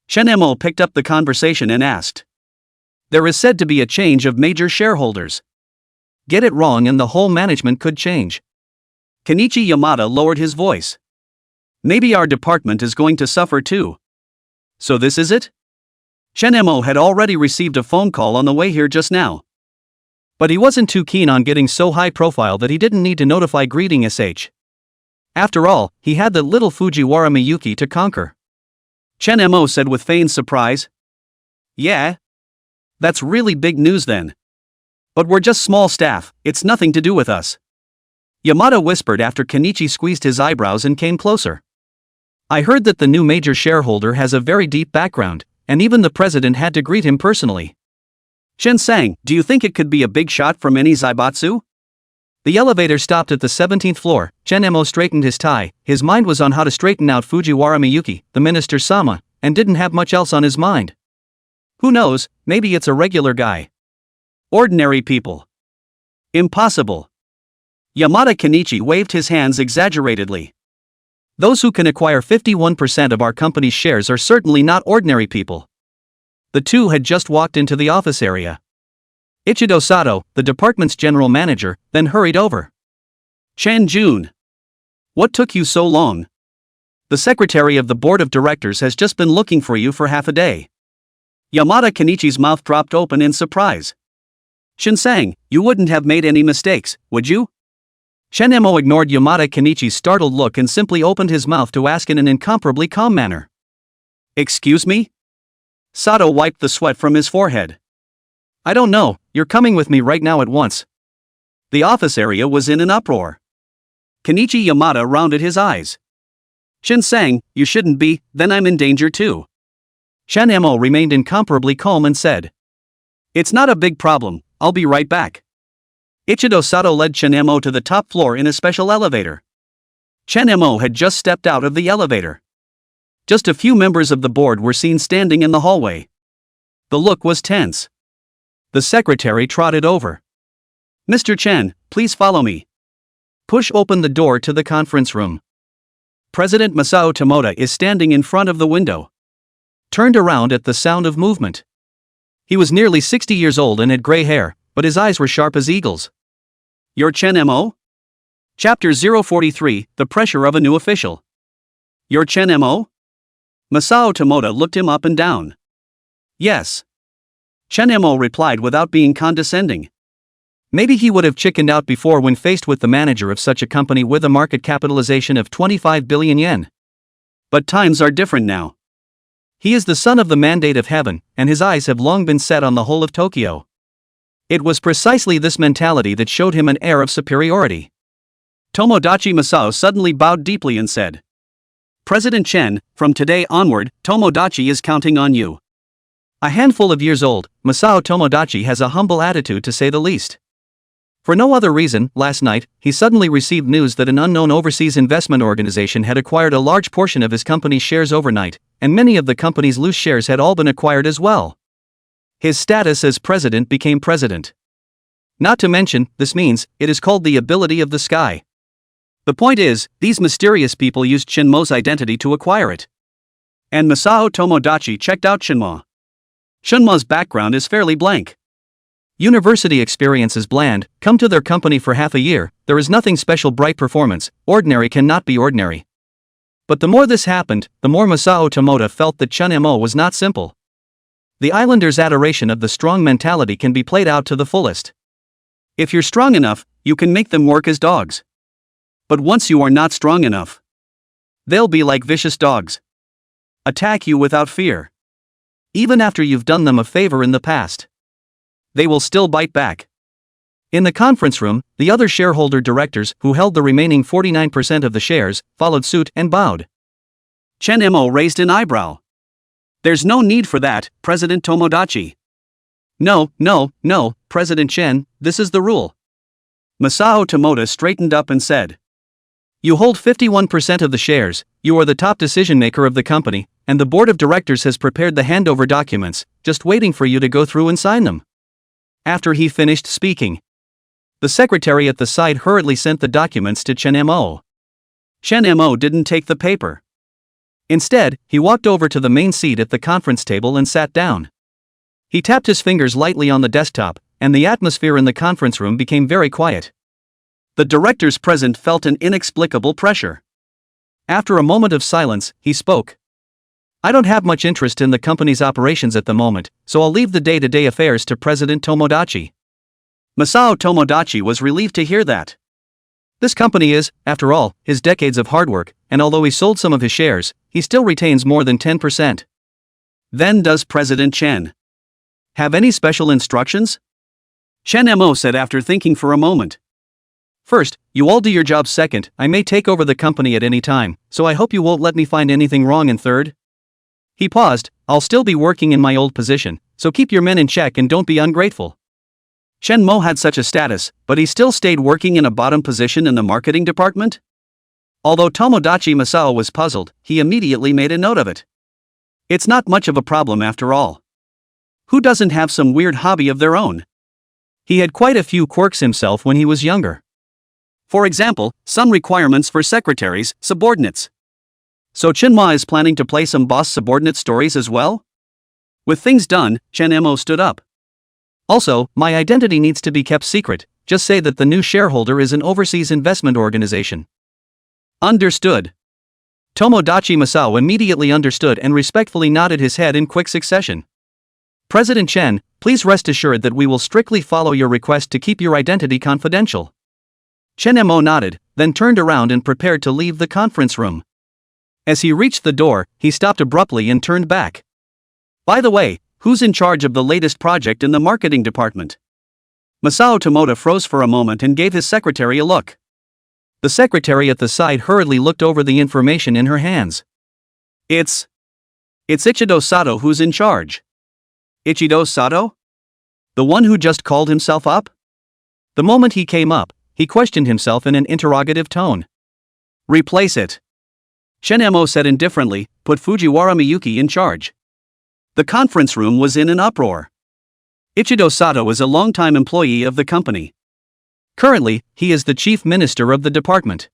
Chen Mo picked up the conversation and asked. There is said to be a change of major shareholders. Get it wrong and the whole management could change. Kenichi Yamada lowered his voice. Maybe our department is going to suffer too. So this is it? Chen Mo had already received a phone call on the way here just now. But he wasn't too keen on getting so high profile that he didn't need to notify greeting SH. After all, he had the little Fujiwara Miyuki to conquer. Chen Mo said with feigned surprise. Yeah? That's really big news then. But we're just small staff, it's nothing to do with us. Yamada whispered after Kenichi squeezed his eyebrows and came closer. I heard that the new major shareholder has a very deep background, and even the president had to greet him personally. Shen sang, do you think it could be a big shot from any Zaibatsu? The elevator stopped at the 17th floor. Chen-mo straightened his tie. His mind was on how to straighten out Fujiwara Miyuki, the minister's sama, and didn't have much else on his mind. Who knows, maybe it's a regular guy. Ordinary people. Impossible. Yamada Kenichi waved his hands exaggeratedly. Those who can acquire 51% of our company's shares are certainly not ordinary people. The two had just walked into the office area. Ichido Sato, the department's general manager, then hurried over. Chan Jun. What took you so long? The secretary of the board of directors has just been looking for you for half a day. Yamada Kenichi's mouth dropped open in surprise. Shinsang, you wouldn't have made any mistakes, would you? Shen-mo ignored Yamada Kenichi's startled look and simply opened his mouth to ask in an incomparably calm manner. Excuse me? Sato wiped the sweat from his forehead. I don't know, you're coming with me right now at once. The office area was in an uproar. Kenichi Yamada rounded his eyes. Shinsang, you shouldn't be, then I'm in danger too. Shen-mo remained incomparably calm and said. It's not a big problem, I'll be right back. Ichido Sato led Shen-mo to the top floor in a special elevator. Shen-mo had just stepped out of the elevator. Just a few members of the board were seen standing in the hallway. The look was tense. The secretary trotted over. Mr. Chen, please follow me. Push open the door to the conference room. President Masao Tomoda is standing in front of the window. Turned around at the sound of movement. He was nearly 60 years old and had gray hair, but his eyes were sharp as eagles. You're Chen-mo? Chapter 043, The Pressure of a New Official. You're Chen-mo? Masao Tomoda looked him up and down. Yes. Chen-mo replied without being condescending. Maybe he would have chickened out before when faced with the manager of such a company with a market capitalization of 25 billion yen. But times are different now. He is the son of the mandate of heaven, and his eyes have long been set on the whole of Tokyo. It was precisely this mentality that showed him an air of superiority. Tomodachi Masao suddenly bowed deeply and said, President Chen, from today onward, Tomodachi is counting on you. A handful of years old, Masao Tomodachi has a humble attitude to say the least. For no other reason, last night, he suddenly received news that an unknown overseas investment organization had acquired a large portion of his company's shares overnight, and many of the company's loose shares had all been acquired as well. His status as president became president. Not to mention, this means, it is called the ability of the sky. The point is, these mysterious people used Shinmo's identity to acquire it. And Masao Tomodachi checked out Shinmo. Shinmo's background is fairly blank. University experience is bland, come to their company for half a year, there is nothing special bright performance, ordinary cannot be ordinary. But the more this happened, the more Masao Tomoda felt that Chen-mo was not simple. The islanders' adoration of the strong mentality can be played out to the fullest. If you're strong enough, you can make them work as dogs. But once you are not strong enough, they'll be like vicious dogs. Attack you without fear. Even after you've done them a favor in the past, they will still bite back. In the conference room, the other shareholder directors, who held the remaining 49% of the shares, followed suit and bowed. Chen-mo raised an eyebrow. There's no need for that, President Tomodachi. No, President Chen, this is the rule. Masao Tomoda straightened up and said. You hold 51% of the shares, you are the top decision maker of the company, and the board of directors has prepared the handover documents, just waiting for you to go through and sign them. After he finished speaking, the secretary at the side hurriedly sent the documents to Chen-mo. Chen-mo didn't take the paper. Instead, he walked over to the main seat at the conference table and sat down. He tapped his fingers lightly on the desktop, and the atmosphere in the conference room became very quiet. The directors present felt an inexplicable pressure. After a moment of silence, he spoke. I don't have much interest in the company's operations at the moment, so I'll leave the day-to-day affairs to President Tomodachi. Masao Tomodachi was relieved to hear that. This company is, after all, his decades of hard work, and although he sold some of his shares, he still retains more than 10%. Then does President Chen have any special instructions? Chen Mo said after thinking for a moment. First, you all do your job. Second, I may take over the company at any time, so I hope you won't let me find anything wrong. And third, he paused, I'll still be working in my old position, so keep your men in check and don't be ungrateful. Chen Mo had such a status, but he still stayed working in a bottom position in the marketing department? Although Tomodachi Masao was puzzled, he immediately made a note of it. It's not much of a problem after all. Who doesn't have some weird hobby of their own? He had quite a few quirks himself when he was younger. For example, some requirements for secretaries, subordinates. So Chenma is planning to play some boss-subordinate stories as well? With things done, Chen Mo stood up. Also, my identity needs to be kept secret, just say that the new shareholder is an overseas investment organization. Understood. Tomodachi Masao immediately understood and respectfully nodded his head in quick succession. President Chen, please rest assured that we will strictly follow your request to keep your identity confidential. Chen Mo nodded, then turned around and prepared to leave the conference room. As he reached the door, he stopped abruptly and turned back. By the way, who's in charge of the latest project in the marketing department? Masao Tomoda froze for a moment and gave his secretary a look. The secretary at the side hurriedly looked over the information in her hands. It's Ichido Sato who's in charge. Ichido Sato? The one who just called himself up? The moment he came up, he questioned himself in an interrogative tone. Replace it. Chen Mo said indifferently, put Fujiwara Miyuki in charge. The conference room was in an uproar. Ichido Sato is a longtime employee of the company. Currently, he is the chief minister of the department.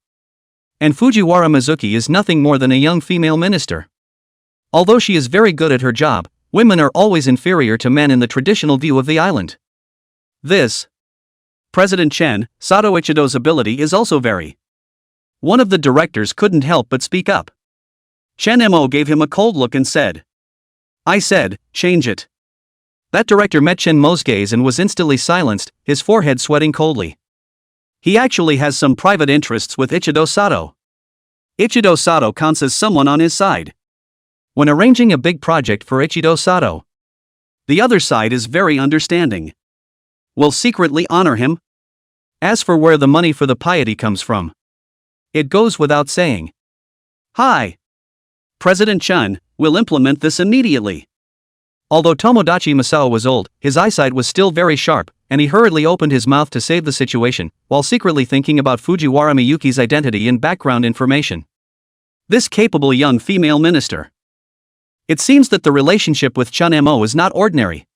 And Fujiwara Mizuki is nothing more than a young female minister. Although she is very good at her job, women are always inferior to men in the traditional view of the island. This President Chen, Sato Ichido's ability is also very. One of the directors couldn't help but speak up. Chen Mo gave him a cold look and said, I said, change it. That director met Chen Mo's gaze and was instantly silenced, his forehead sweating coldly. He actually has some private interests with Ichido Sato. Ichido Sato counts as someone on his side. When arranging a big project for Ichido Sato, the other side is very understanding. Will secretly honor him. As for where the money for the piety comes from, it goes without saying. Hi. President Chen will implement this immediately. Although Tomodachi Masao was old, his eyesight was still very sharp, and he hurriedly opened his mouth to save the situation, while secretly thinking about Fujiwara Miyuki's identity and background information. This capable young female minister. It seems that the relationship with Chen Mo is not ordinary.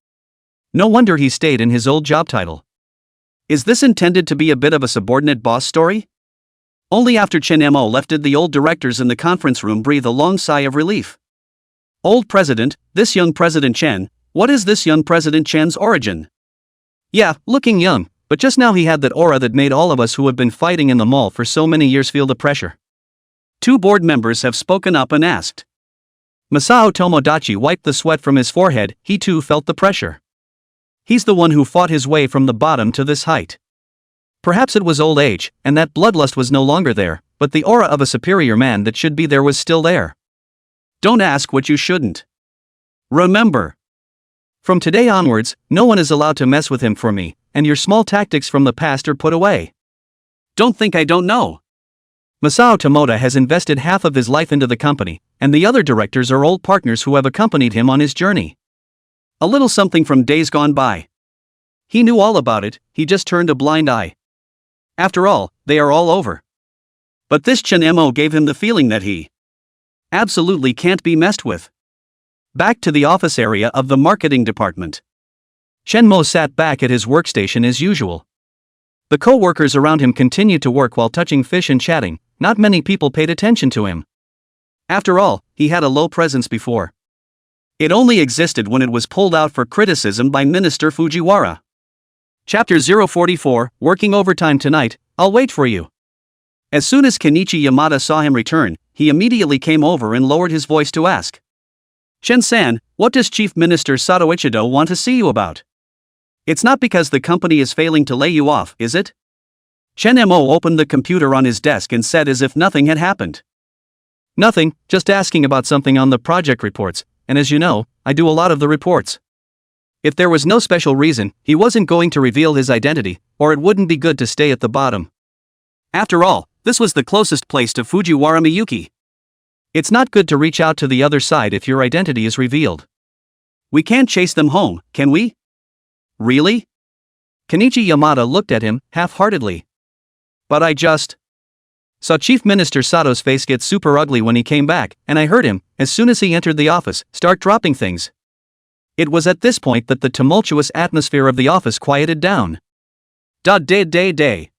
No wonder he stayed in his old job title. Is this intended to be a bit of a subordinate boss story? Only after Chen Mo left did the old directors in the conference room breathe a long sigh of relief. Old President, this young President Chen, what is this young President Chen's origin? Yeah, looking young, but just now he had that aura that made all of us who have been fighting in the mall for so many years feel the pressure. Two board members have spoken up and asked. Masao Tomodachi wiped the sweat from his forehead, he too felt the pressure. He's the one who fought his way from the bottom to this height. Perhaps it was old age, and that bloodlust was no longer there, but the aura of a superior man that should be there was still there. Don't ask what you shouldn't. Remember. From today onwards, no one is allowed to mess with him for me, and your small tactics from the past are put away. Don't think I don't know. Masao Tomoda has invested half of his life into the company, and the other directors are old partners who have accompanied him on his journey. A little something from days gone by. He knew all about it, he just turned a blind eye. After all, they are all over. But this Chen Mo gave him the feeling that he absolutely can't be messed with. Back to the office area of the marketing department. Chen Mo sat back at his workstation as usual. The co-workers around him continued to work while touching fish and chatting, not many people paid attention to him. After all, he had a low presence before. It only existed when it was pulled out for criticism by Minister Fujiwara. Chapter 044, Working Overtime Tonight, I'll wait for you. As soon as Kenichi Yamada saw him return, he immediately came over and lowered his voice to ask. Shen-san, what does Chief Minister Sato Ichido want to see you about? It's not because the company is failing to lay you off, is it? Chen Mo opened the computer on his desk and said as if nothing had happened. Nothing, just asking about something on the project reports, and as you know, I do a lot of the reports. If there was no special reason, he wasn't going to reveal his identity, or it wouldn't be good to stay at the bottom. After all, this was the closest place to Fujiwara Miyuki. It's not good to reach out to the other side if your identity is revealed. We can't chase them home, can we? Really? Kenichi Yamada looked at him, half-heartedly. But I just saw Chief Minister Sato's face get super ugly when he came back, and I heard him, as soon as he entered the office, start dropping things. It was at this point that the tumultuous atmosphere of the office quieted down. Day.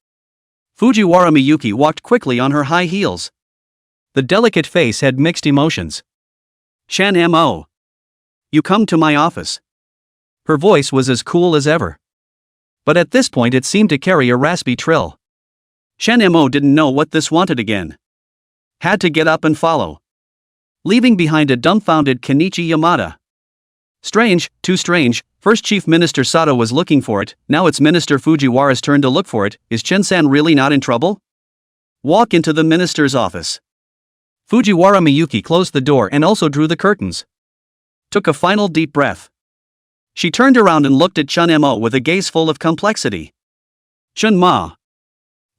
Fujiwara Miyuki walked quickly on her high heels. The delicate face had mixed emotions. Chan Mo. You come to my office. Her voice was as cool as ever. But at this point it seemed to carry a raspy trill. Chan Mo didn't know what this wanted again. Had to get up and follow, leaving behind a dumbfounded Kenichi Yamada. Strange, too strange. First Chief Minister Sato was looking for it, now it's Minister Fujiwara's turn to look for it. Is Chen-san really not in trouble? Walk into the minister's office. Fujiwara Miyuki closed the door and also drew the curtains. Took a final deep breath. She turned around and looked at Chun Mo with a gaze full of complexity. Chun Ma.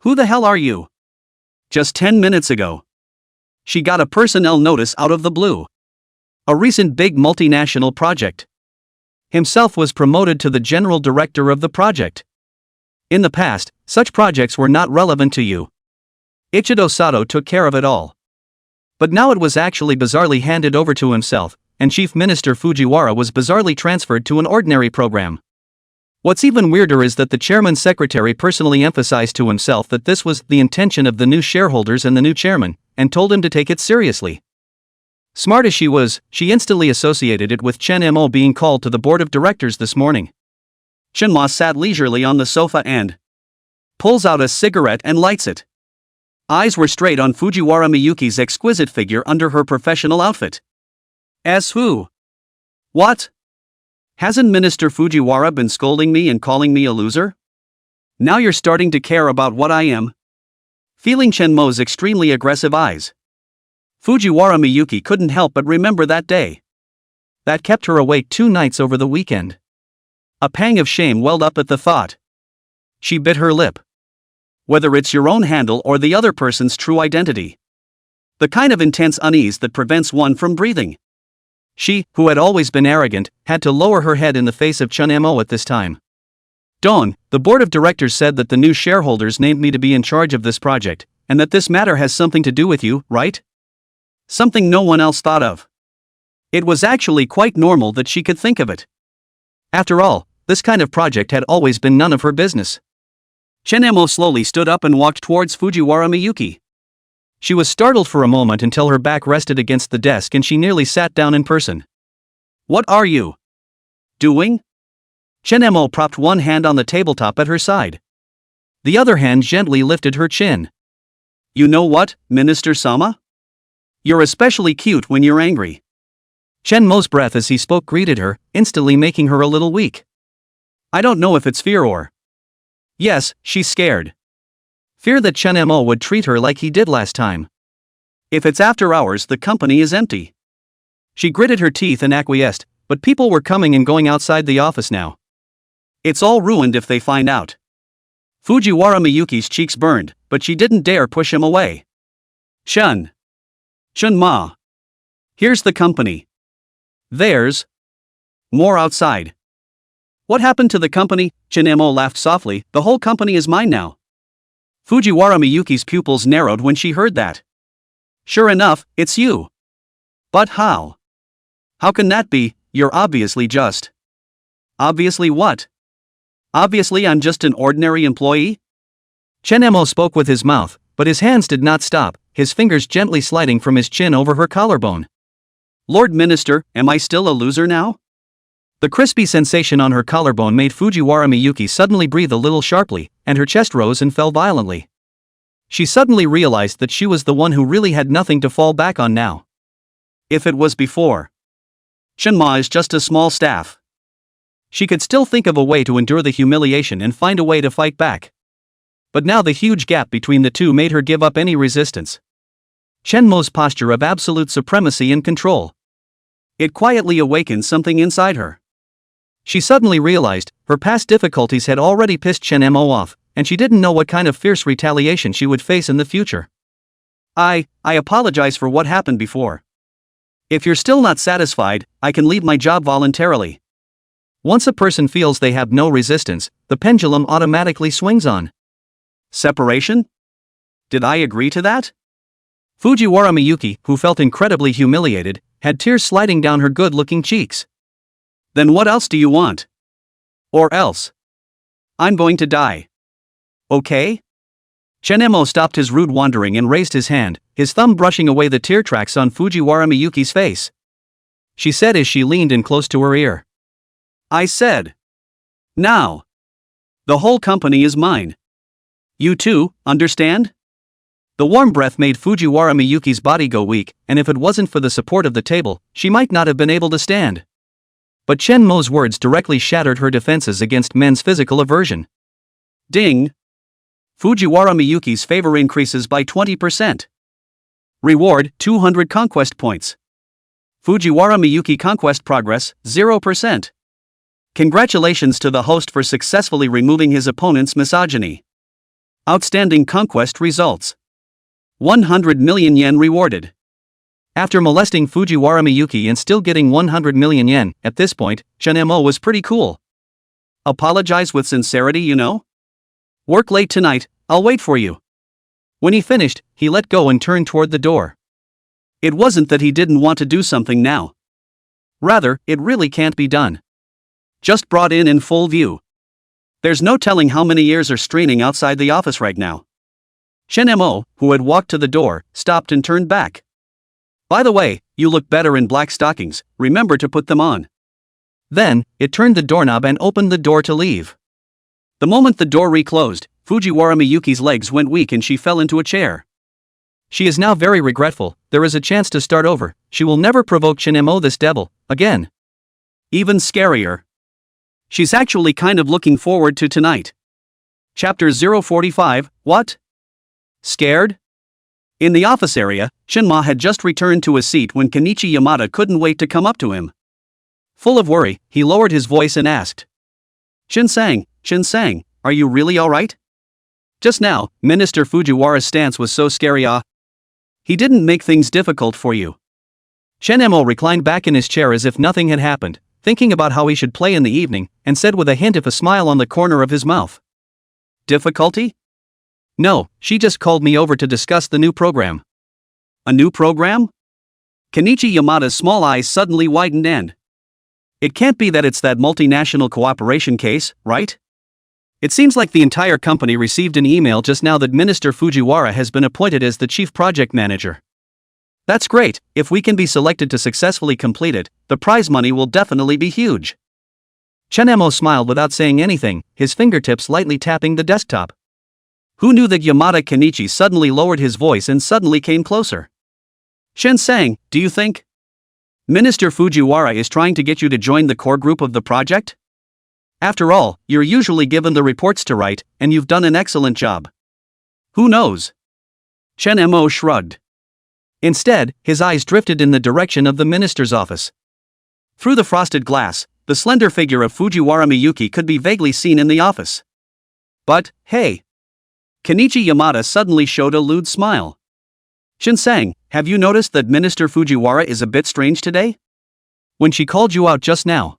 Who the hell are you? Just 10 minutes ago, she got a personnel notice out of the blue. A recent big multinational project. Himself was promoted to the general director of the project. In the past, such projects were not relevant to you. Ichido Sato took care of it all. But now it was actually bizarrely handed over to himself, and Chief Minister Fujiwara was bizarrely transferred to an ordinary program. What's even weirder is that the chairman's secretary personally emphasized to himself that this was the intention of the new shareholders and the new chairman, and told him to take it seriously. Smart as she was, she instantly associated it with Chen Mo being called to the board of directors this morning. Chen Ma sat leisurely on the sofa and pulls out a cigarette and lights it. Eyes were straight on Fujiwara Miyuki's exquisite figure under her professional outfit. As who? What? Hasn't Minister Fujiwara been scolding me and calling me a loser? Now you're starting to care about what I am? Feeling Chen Mo's extremely aggressive eyes, Fujiwara Miyuki couldn't help but remember that day. That kept her awake 2 nights over the weekend. A pang of shame welled up at the thought. She bit her lip. Whether it's your own handle or the other person's true identity. The kind of intense unease that prevents one from breathing. She, who had always been arrogant, had to lower her head in the face of Chun Mo at this time. Dawn, the board of directors said that the new shareholders named me to be in charge of this project, and that this matter has something to do with you, right? Something no one else thought of. It was actually quite normal that she could think of it. After all, this kind of project had always been none of her business. Chen Mo slowly stood up and walked towards Fujiwara Miyuki. She was startled for a moment until her back rested against the desk and she nearly sat down in person. What are you doing? Chen Mo propped one hand on the tabletop at her side. The other hand gently lifted her chin. You know what, Minister Sama? You're especially cute when you're angry. Chen Mo's breath as he spoke greeted her, instantly making her a little weak. I don't know if it's fear or... Yes, she's scared. Fear that Chen Mo would treat her like he did last time. If it's after hours, the company is empty. She gritted her teeth and acquiesced, but people were coming and going outside the office now. It's all ruined if they find out. Fujiwara Miyuki's cheeks burned, but she didn't dare push him away. Chun Ma. Here's the company. There's more outside. What happened to the company? Chen Mo laughed softly. The whole company is mine now. Fujiwara Miyuki's pupils narrowed when she heard that. Sure enough, it's you. But how? How can that be? You're obviously just... Obviously what? Obviously I'm just an ordinary employee? Chen Mo spoke with his mouth, but his hands did not stop, his fingers gently sliding from his chin over her collarbone. Lord Minister, am I still a loser now? The crispy sensation on her collarbone made Fujiwara Miyuki suddenly breathe a little sharply, and her chest rose and fell violently. She suddenly realized that she was the one who really had nothing to fall back on now. If it was before. Chen Ma is just a small staff. She could still think of a way to endure the humiliation and find a way to fight back. But now the huge gap between the two made her give up any resistance. Chen Mo's posture of absolute supremacy and control. It quietly awakened something inside her. She suddenly realized her past difficulties had already pissed Chen Mo off, and she didn't know what kind of fierce retaliation she would face in the future. I apologize for what happened before. If you're still not satisfied, I can leave my job voluntarily. Once a person feels they have no resistance, the pendulum automatically swings on. Separation? Did I agree to that? Fujiwara Miyuki, who felt incredibly humiliated, had tears sliding down her good-looking cheeks. Then what else do you want? Or else? I'm going to die. Okay? Chen Mo stopped his rude wandering and raised his hand, his thumb brushing away the tear tracks on Fujiwara Miyuki's face. She said as she leaned in close to her ear. I said. Now. The whole company is mine. You too, understand? The warm breath made Fujiwara Miyuki's body go weak, and if it wasn't for the support of the table, she might not have been able to stand. But Chen Mo's words directly shattered her defenses against men's physical aversion. Ding! Fujiwara Miyuki's favor increases by 20%. Reward, 200 conquest points. Fujiwara Miyuki conquest progress, 0%. Congratulations to the host for successfully removing his opponent's misogyny. Outstanding conquest results. 100 million yen rewarded. After molesting Fujiwara Miyuki and still getting 100 million yen, at this point, Chen Mo was pretty cool. Apologize with sincerity, you know? Work late tonight, I'll wait for you. When he finished, he let go and turned toward the door. It wasn't that he didn't want to do something now. Rather, it really can't be done. Just brought in full view. There's no telling how many ears are straining outside the office right now. Chen Mo, who had walked to the door, stopped and turned back. By the way, you look better in black stockings, remember to put them on. Then, it turned the doorknob and opened the door to leave. The moment the door reclosed, Fujiwara Miyuki's legs went weak and she fell into a chair. She is now very regretful, there is a chance to start over, she will never provoke Chen Mo this devil, again. Even scarier. She's actually kind of looking forward to tonight. Chapter 045, what? Scared? In the office area, Shinma had just returned to his seat when Kenichi Yamada couldn't wait to come up to him. Full of worry, he lowered his voice and asked. Shin-sang, are you really alright? Just now, Minister Fujiwara's stance was so scary. He didn't make things difficult for you. Chen Mo reclined back in his chair as if nothing had happened, thinking about how he should play in the evening, and said with a hint of a smile on the corner of his mouth. Difficulty? No, she just called me over to discuss the new program. A new program? Kenichi Yamada's small eyes suddenly widened and... It can't be that it's that multinational cooperation case, right? It seems like the entire company received an email just now that Minister Fujiwara has been appointed as the chief project manager. That's great, if we can be selected to successfully complete it, the prize money will definitely be huge. Chen Mo smiled without saying anything, his fingertips lightly tapping the desktop. Who knew that Yamada Kenichi suddenly lowered his voice and suddenly came closer? Shin-sang, do you think? Minister Fujiwara is trying to get you to join the core group of the project? After all, you're usually given the reports to write, and you've done an excellent job. Who knows? Chen Mo shrugged. Instead, his eyes drifted in the direction of the minister's office. Through the frosted glass, the slender figure of Fujiwara Miyuki could be vaguely seen in the office. But, hey! Kenichi Yamada suddenly showed a lewd smile. Shin-sang, have you noticed that Minister Fujiwara is a bit strange today? When she called you out just now.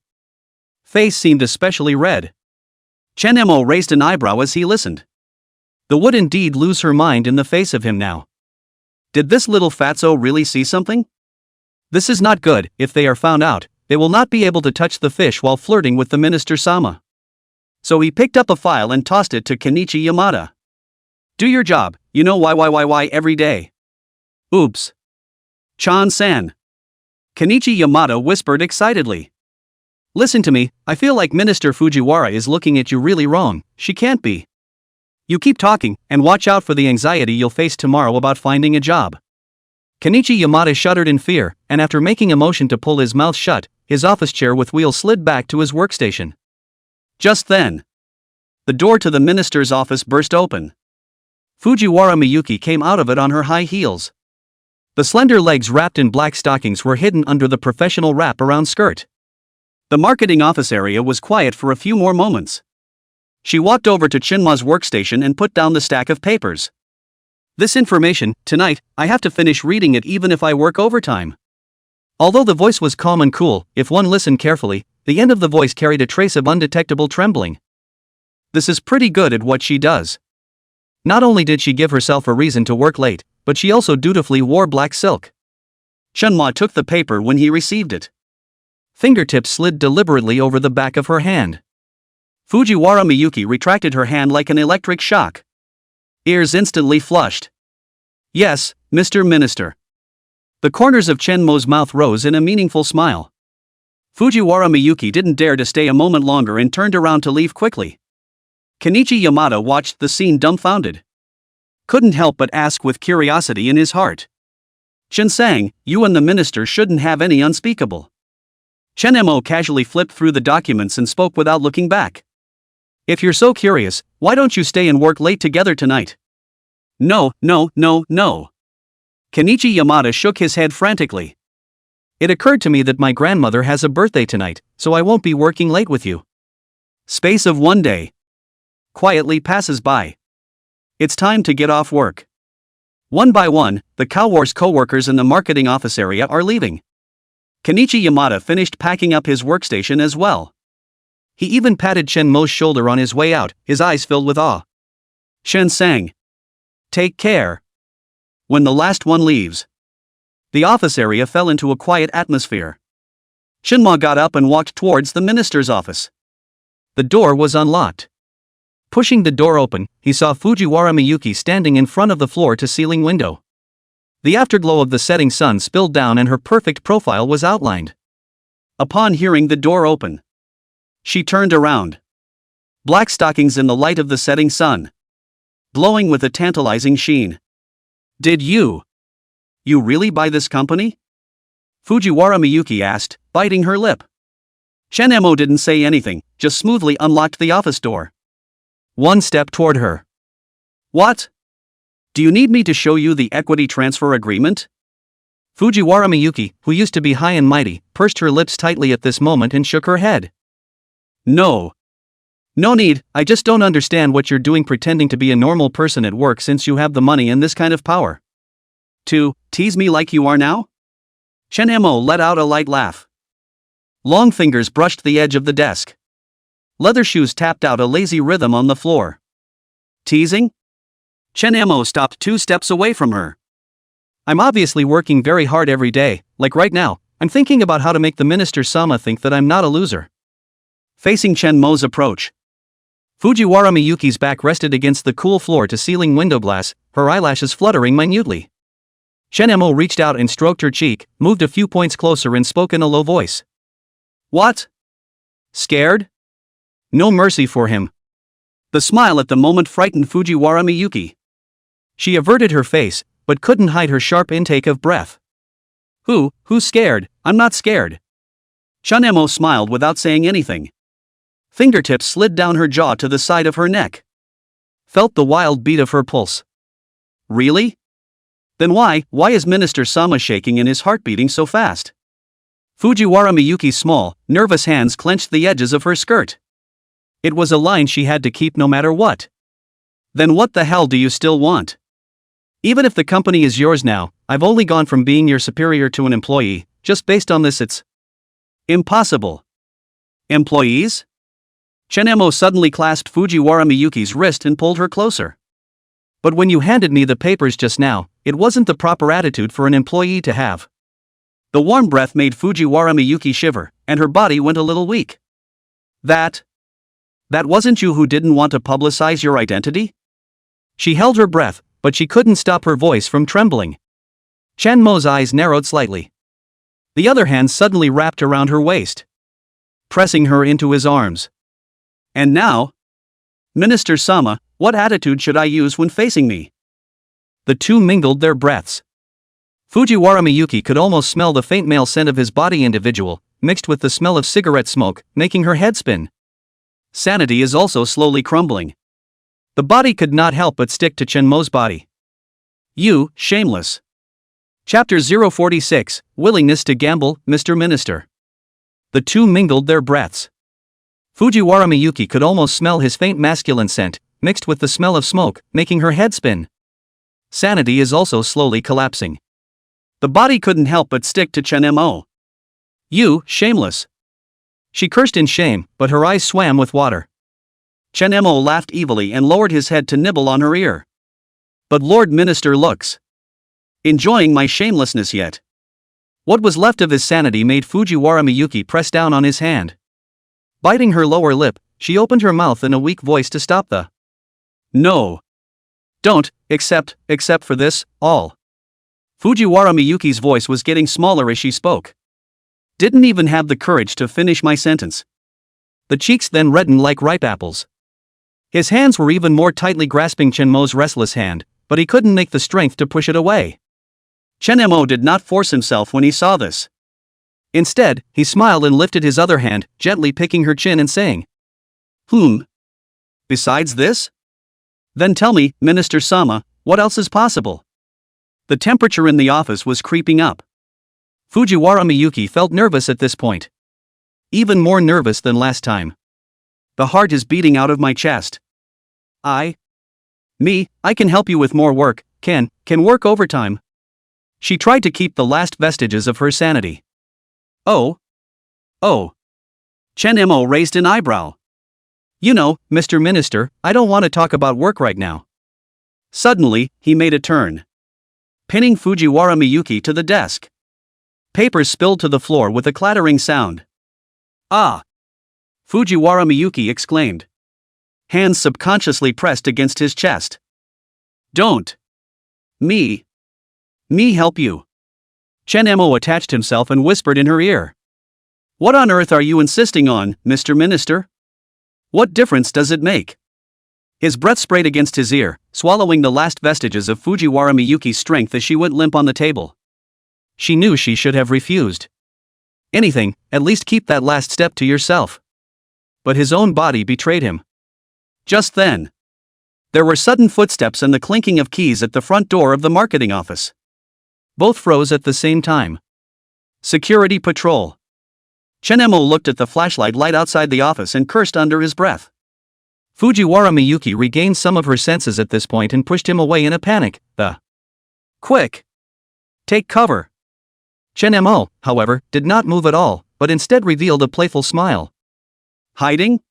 Face seemed especially red. Chen Mo raised an eyebrow as he listened. The would indeed lose her mind in the face of him now. Did this little fatso really see something? This is not good. If they are found out, they will not be able to touch the fish while flirting with the minister-sama. So he picked up a file and tossed it to Kenichi Yamada. Do your job, you know why every day. Oops. Chan-san. Kenichi Yamada whispered excitedly. Listen to me, I feel like Minister Fujiwara is looking at you really wrong, she can't be. You keep talking, and watch out for the anxiety you'll face tomorrow about finding a job. Kenichi Yamada shuddered in fear, and after making a motion to pull his mouth shut, his office chair with wheels slid back to his workstation. Just then, the door to the minister's office burst open. Fujiwara Miyuki came out of it on her high heels. The slender legs wrapped in black stockings were hidden under the professional wrap-around skirt. The marketing office area was quiet for a few more moments. She walked over to Chinma's workstation and put down the stack of papers. This information, tonight, I have to finish reading it even if I work overtime. Although the voice was calm and cool, if one listened carefully, the end of the voice carried a trace of undetectable trembling. This is pretty good at what she does. Not only did she give herself a reason to work late, but she also dutifully wore black silk. Chinma took the paper when he received it. Fingertips slid deliberately over the back of her hand. Fujiwara Miyuki retracted her hand like an electric shock. Ears instantly flushed. Yes, Mr. Minister. The corners of Chenmo's mouth rose in a meaningful smile. Fujiwara Miyuki didn't dare to stay a moment longer and turned around to leave quickly. Kenichi Yamada watched the scene dumbfounded. Couldn't help but ask with curiosity in his heart. Chen-sang, you and the minister shouldn't have any unspeakable. Chen-mo casually flipped through the documents and spoke without looking back. If you're so curious, why don't you stay and work late together tonight? No. Kenichi Yamada shook his head frantically. It occurred to me that my grandmother has a birthday tonight, so I won't be working late with you. Space of one day. Quietly passes by. It's time to get off work. One by one, the Cow Wars co-workers in the marketing office area are leaving. Kenichi Yamada finished packing up his workstation as well. He even patted Chenmo's shoulder on his way out, his eyes filled with awe. Chen-sang. Take care. When the last one leaves. The office area fell into a quiet atmosphere. Chinma got up and walked towards the minister's office. The door was unlocked. Pushing the door open, he saw Fujiwara Miyuki standing in front of the floor-to-ceiling window. The afterglow of the setting sun spilled down and her perfect profile was outlined. Upon hearing the door open, she turned around. Black stockings in the light of the setting sun, glowing with a tantalizing sheen. Did you really buy this company? Fujiwara Miyuki asked, biting her lip. Chen-mo didn't say anything, just smoothly unlocked the office door. One step toward her. What? Do you need me to show you the equity transfer agreement? Fujiwara Miyuki, who used to be high and mighty, pursed her lips tightly at this moment and shook her head. No. No need, I just don't understand what you're doing pretending to be a normal person at work since you have the money and this kind of power. To tease me like you are now? Chen-mo let out a light laugh. Long fingers brushed the edge of the desk. Leather shoes tapped out a lazy rhythm on the floor. Teasing? Chen-mo stopped 2 steps away from her. I'm obviously working very hard every day, like right now, I'm thinking about how to make the minister-sama think that I'm not a loser. Facing Chen-mo's approach, Fujiwara Miyuki's back rested against the cool floor-to-ceiling window glass, her eyelashes fluttering minutely. Chen-mo reached out and stroked her cheek, moved a few points closer and spoke in a low voice. What? Scared? No mercy for him. The smile at the moment frightened Fujiwara Miyuki. She averted her face, but couldn't hide her sharp intake of breath. Who's scared? I'm not scared. Chen-mo smiled without saying anything. Fingertips slid down her jaw to the side of her neck. Felt the wild beat of her pulse. Really? Then why is Minister Sama shaking and his heart beating so fast? Fujiwara Miyuki's small, nervous hands clenched the edges of her skirt. It was a line she had to keep no matter what. Then what the hell do you still want? Even if the company is yours now, I've only gone from being your superior to an employee, just based on this it's impossible. Employees? Chen-mo suddenly clasped Fujiwara Miyuki's wrist and pulled her closer. But when you handed me the papers just now, it wasn't the proper attitude for an employee to have. The warm breath made Fujiwara Miyuki shiver, and her body went a little weak. That wasn't you who didn't want to publicize your identity? She held her breath, but she couldn't stop her voice from trembling. Chen-mo's eyes narrowed slightly. The other hand suddenly wrapped around her waist, pressing her into his arms. And now? Minister Sama, what attitude should I use when facing me? The two mingled their breaths. Fujiwara Miyuki could almost smell the faint male scent of his body individual, mixed with the smell of cigarette smoke, making her head spin. Sanity is also slowly crumbling. The body could not help but stick to Chen-mo's body. You, shameless. Chapter 046, Willingness to Gamble, Mr. Minister. The two mingled their breaths. Fujiwara Miyuki could almost smell his faint masculine scent, mixed with the smell of smoke, making her head spin. Sanity is also slowly collapsing. The body couldn't help but stick to Chen Mo. You, shameless. She cursed in shame, but her eyes swam with water. Chen Mo laughed evilly and lowered his head to nibble on her ear. But Lord Minister looks. Enjoying my shamelessness yet? What was left of his sanity made Fujiwara Miyuki press down on his hand. Biting her lower lip, she opened her mouth in a weak voice to stop the. No. Don't, except for this, all. Fujiwara Miyuki's voice was getting smaller as she spoke. Didn't even have the courage to finish my sentence. The cheeks then reddened like ripe apples. His hands were even more tightly grasping Chen Mo's restless hand, but he couldn't make the strength to push it away. Chen Mo did not force himself when he saw this. Instead, he smiled and lifted his other hand, gently picking her chin and saying, Besides this? Then tell me, Minister Sama, what else is possible? The temperature in the office was creeping up. Fujiwara Miyuki felt nervous at this point. Even more nervous than last time. The heart is beating out of my chest. I can help you with more work, can work overtime. She tried to keep the last vestiges of her sanity. Oh. Chen Mo raised an eyebrow. You know, Mr. Minister, I don't want to talk about work right now. Suddenly, he made a turn. Pinning Fujiwara Miyuki to the desk. Papers spilled to the floor with a clattering sound. Ah! Fujiwara Miyuki exclaimed. Hands subconsciously pressed against his chest. Don't. Me help you. Chen Mo attached himself and whispered in her ear. What on earth are you insisting on, Mr. Minister? What difference does it make? His breath sprayed against his ear, swallowing the last vestiges of Fujiwara Miyuki's strength as she went limp on the table. She knew she should have refused. Anything, at least keep that last step to yourself. But his own body betrayed him. Just then, there were sudden footsteps and the clinking of keys at the front door of the marketing office. Both froze at the same time. Security patrol. Chen Mo looked at the flashlight light outside the office and cursed under his breath. Fujiwara Miyuki regained some of her senses at this point and pushed him away in a panic. Quick! Take cover! Chen Mo, however, did not move at all, but instead revealed a playful smile. Hiding?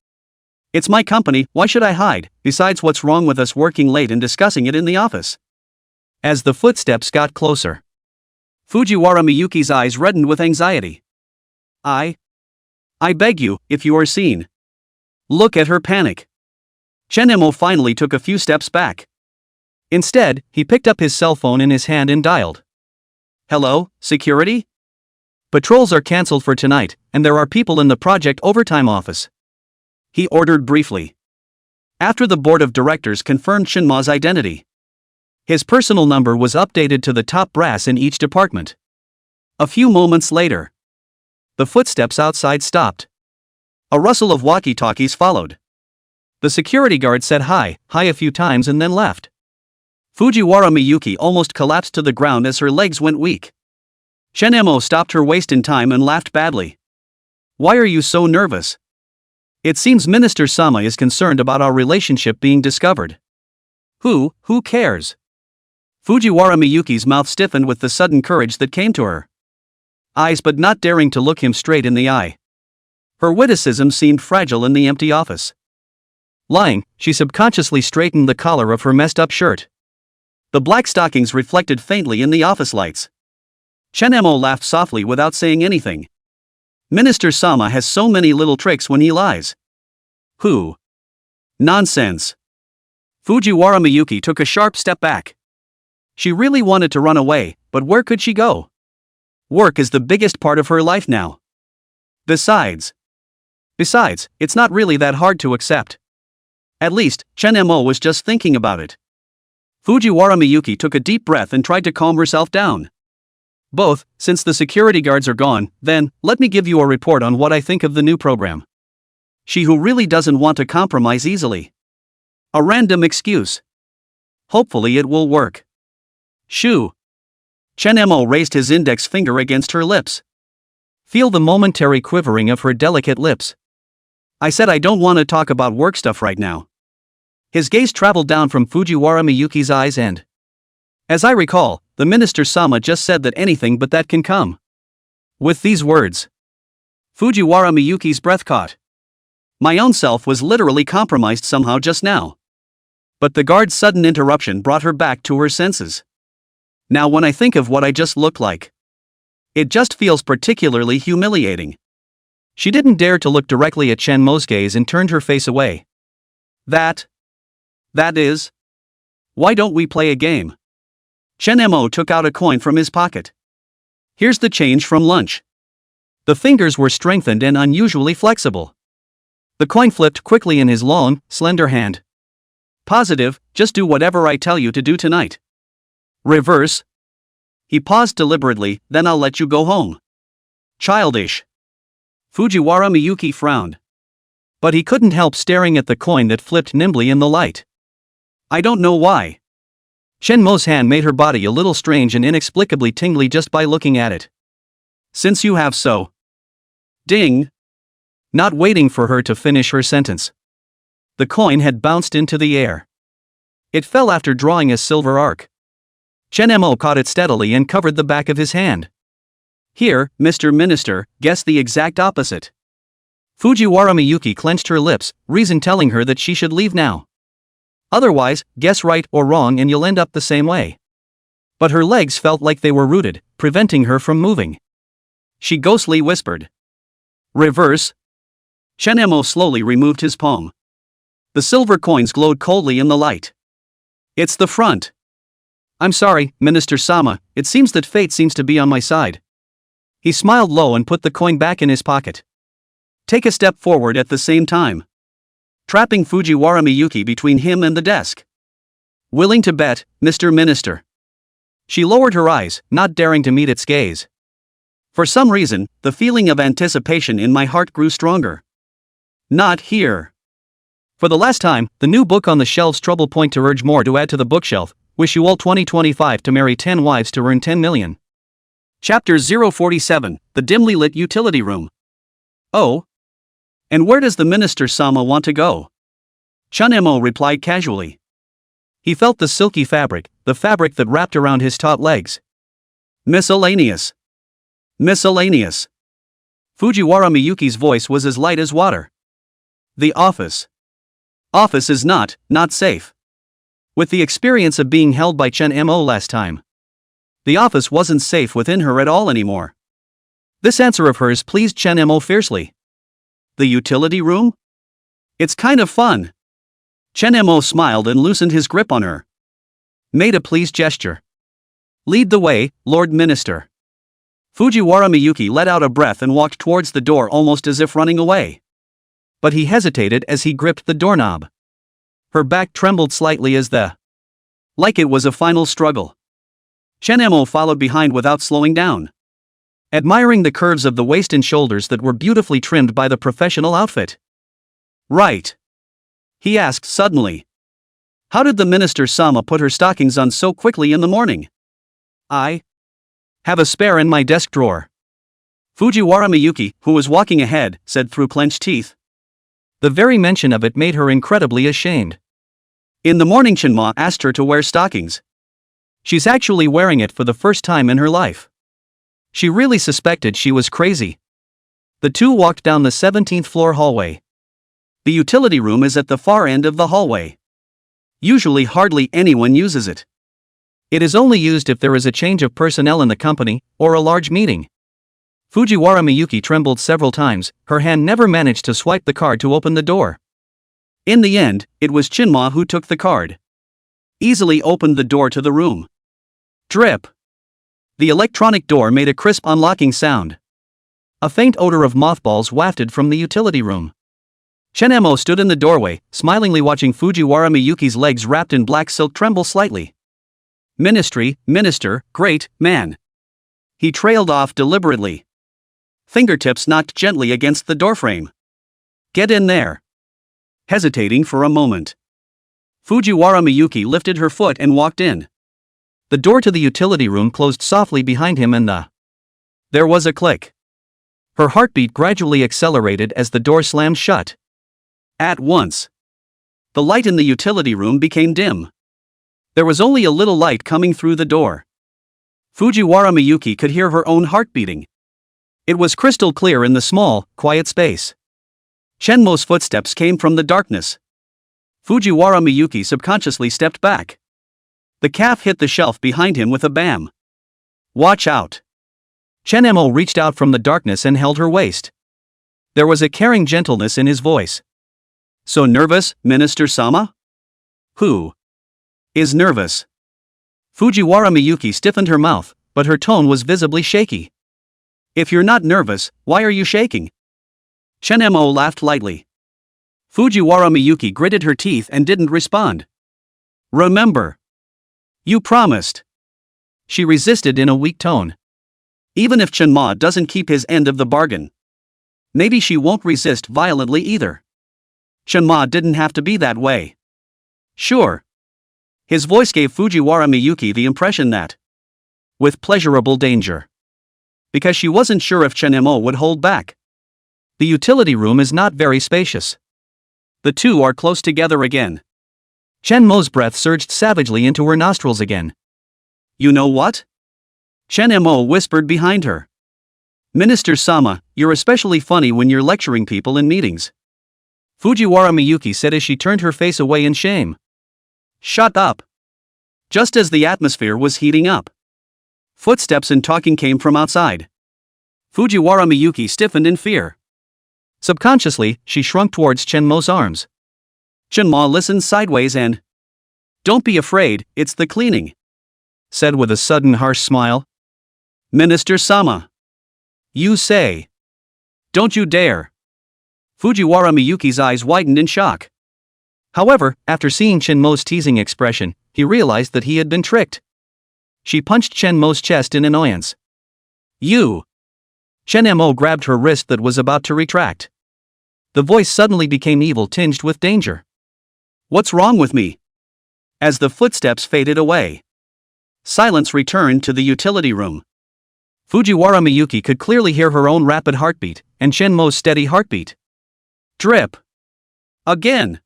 It's my company, why should I hide? Besides, what's wrong with us working late and discussing it in the office? As the footsteps got closer, Fujiwara Miyuki's eyes reddened with anxiety. I beg you, if you are seen. Look at her panic. Chen Mo finally took a few steps back. Instead, he picked up his cell phone in his hand and dialed. Hello, security? Patrols are cancelled for tonight, and there are people in the project overtime office. He ordered briefly. After the board of directors confirmed Shinma's identity, his personal number was updated to the top brass in each department. A few moments later, the footsteps outside stopped. A rustle of walkie-talkies followed. The security guard said hi a few times and then left. Fujiwara Miyuki almost collapsed to the ground as her legs went weak. Chen Mo stopped her waist in time and laughed badly. Why are you so nervous? It seems Minister Sama is concerned about our relationship being discovered. Who cares? Fujiwara Miyuki's mouth stiffened with the sudden courage that came to her. Eyes but not daring to look him straight in the eye. Her witticism seemed fragile in the empty office. Lying, she subconsciously straightened the collar of her messed-up shirt. The black stockings reflected faintly in the office lights. Chen Mo laughed softly without saying anything. Minister Sama has so many little tricks when he lies. Who? Nonsense. Fujiwara Miyuki took a sharp step back. She really wanted to run away, but where could she go? Work is the biggest part of her life now. Besides, it's not really that hard to accept. At least, Chen Mo was just thinking about it. Fujiwara Miyuki took a deep breath and tried to calm herself down. Since the security guards are gone, then, let me give you a report on what I think of the new program. She who really doesn't want to compromise easily. A random excuse. Hopefully it will work. Shoo. Chen Mo raised his index finger against her lips. Feel the momentary quivering of her delicate lips. I said I don't want to talk about work stuff right now. His gaze traveled down from Fujiwara Miyuki's eyes and... As I recall, the Minister-sama just said that anything but that can come. With these words, Fujiwara Miyuki's breath caught. My own self was literally compromised somehow just now. But the guard's sudden interruption brought her back to her senses. Now when I think of what I just looked like, it just feels particularly humiliating. She didn't dare to look directly at Shenmo's gaze and turned her face away. That is... Why don't we play a game? Shenmo took out a coin from his pocket. Here's the change from lunch. The fingers were strengthened and unusually flexible. The coin flipped quickly in his long, slender hand. Positive, just do whatever I tell you to do tonight. Reverse. He paused deliberately, then I'll let you go home. Childish. Fujiwara Miyuki frowned. But he couldn't help staring at the coin that flipped nimbly in the light. I don't know why. Shenmo's hand made her body a little strange and inexplicably tingly just by looking at it. Since you have so. Ding. Not waiting for her to finish her sentence. The coin had bounced into the air. It fell after drawing a silver arc. Shenmo caught it steadily and covered the back of his hand. Here, Mr. Minister, guess the exact opposite. Fujiwara Miyuki clenched her lips, reason telling her that she should leave now. Otherwise, guess right or wrong and you'll end up the same way. But her legs felt like they were rooted, preventing her from moving. She ghostly whispered. Reverse. Shenmo slowly removed his palm. The silver coins glowed coldly in the light. It's the front. I'm sorry, Minister-sama, it seems that fate seems to be on my side. He smiled low and put the coin back in his pocket. Take a step forward at the same time, trapping Fujiwara Miyuki between him and the desk. Willing to bet, Mr. Minister? She lowered her eyes, not daring to meet its gaze. For some reason, the feeling of anticipation in my heart grew stronger. Not here. For the last time, the new book on the shelves trouble point to urge more to add to the bookshelf. Wish you all 2025 to marry 10 wives to earn 10 million. Chapter 047, The Dimly Lit Utility Room. Oh? And where does the Minister-sama want to go? Shenmo replied casually. He felt the silky fabric, the fabric that wrapped around his taut legs. Miscellaneous. Miscellaneous. Fujiwara Miyuki's voice was as light as water. The office. Office is not safe. With the experience of being held by Shenmo last time, the office wasn't safe within her at all anymore. This answer of hers pleased Shenmo fiercely. The utility room? It's kind of fun. Shenmo smiled and loosened his grip on her. Made a pleased gesture. Lead the way, Lord Minister. Fujiwara Miyuki let out a breath and walked towards the door almost as if running away. But he hesitated as he gripped the doorknob. Her back trembled slightly like it was a final struggle. Shenmo followed behind without slowing down, admiring the curves of the waist and shoulders that were beautifully trimmed by the professional outfit. Right? He asked suddenly. How did the Minister-sama put her stockings on so quickly in the morning? I have a spare in my desk drawer. Fujiwara Miyuki, who was walking ahead, said through clenched teeth. The very mention of it made her incredibly ashamed. In the morning Shenmo asked her to wear stockings. She's actually wearing it for the first time in her life. She really suspected she was crazy. The two walked down the 17th floor hallway. The utility room is at the far end of the hallway. Usually hardly anyone uses it. It is only used if there is a change of personnel in the company, or a large meeting. Fujiwara Miyuki trembled several times, her hand never managed to swipe the card to open the door. In the end, it was Shenmo who took the card. Easily opened the door to the room. Drip. The electronic door made a crisp unlocking sound. A faint odor of mothballs wafted from the utility room. Shenmo stood in the doorway, smilingly watching Fujiwara Miyuki's legs wrapped in black silk tremble slightly. Minister, great, man. He trailed off deliberately. Fingertips knocked gently against the doorframe. Get in there. Hesitating for a moment, Fujiwara Miyuki lifted her foot and walked in. The door to the utility room closed softly behind him and there was a click. Her heartbeat gradually accelerated as the door slammed shut. At once, the light in the utility room became dim. There was only a little light coming through the door. Fujiwara Miyuki could hear her own heart beating. It was crystal clear in the small, quiet space. Shenmo's footsteps came from the darkness. Fujiwara Miyuki subconsciously stepped back. The calf hit the shelf behind him with a bam. Watch out! Shenmo reached out from the darkness and held her waist. There was a caring gentleness in his voice. So nervous, Minister-sama? Who is nervous? Fujiwara Miyuki stiffened her mouth, but her tone was visibly shaky. If you're not nervous, why are you shaking? Shenmo laughed lightly. Fujiwara Miyuki gritted her teeth and didn't respond. Remember. You promised. She resisted in a weak tone. Even if Shenma doesn't keep his end of the bargain, maybe she won't resist violently either. Shenma didn't have to be that way. Sure. His voice gave Fujiwara Miyuki the impression that, with pleasurable danger. Because she wasn't sure if Shenmo would hold back. The utility room is not very spacious. The two are close together again. Shenmo's breath surged savagely into her nostrils again. You know what? Shenmo whispered behind her. Minister-sama, you're especially funny when you're lecturing people in meetings. Fujiwara Miyuki said as she turned her face away in shame. Shut up. Just as the atmosphere was heating up, footsteps and talking came from outside. Fujiwara Miyuki stiffened in fear. Subconsciously, she shrunk towards Shenmo's arms. Shenmo listened sideways and, Don't be afraid, it's the cleaning, said with a sudden harsh smile. Minister-sama. You say. Don't you dare. Fujiwara Miyuki's eyes widened in shock. However, after seeing Shenmo's teasing expression, he realized that he had been tricked. She punched Shenmo's chest in annoyance. You. Shenmo grabbed her wrist that was about to retract. The voice suddenly became evil, tinged with danger. What's wrong with me? As the footsteps faded away, silence returned to the utility room. Fujiwara Miyuki could clearly hear her own rapid heartbeat, and Shenmo's steady heartbeat. Drip. Again.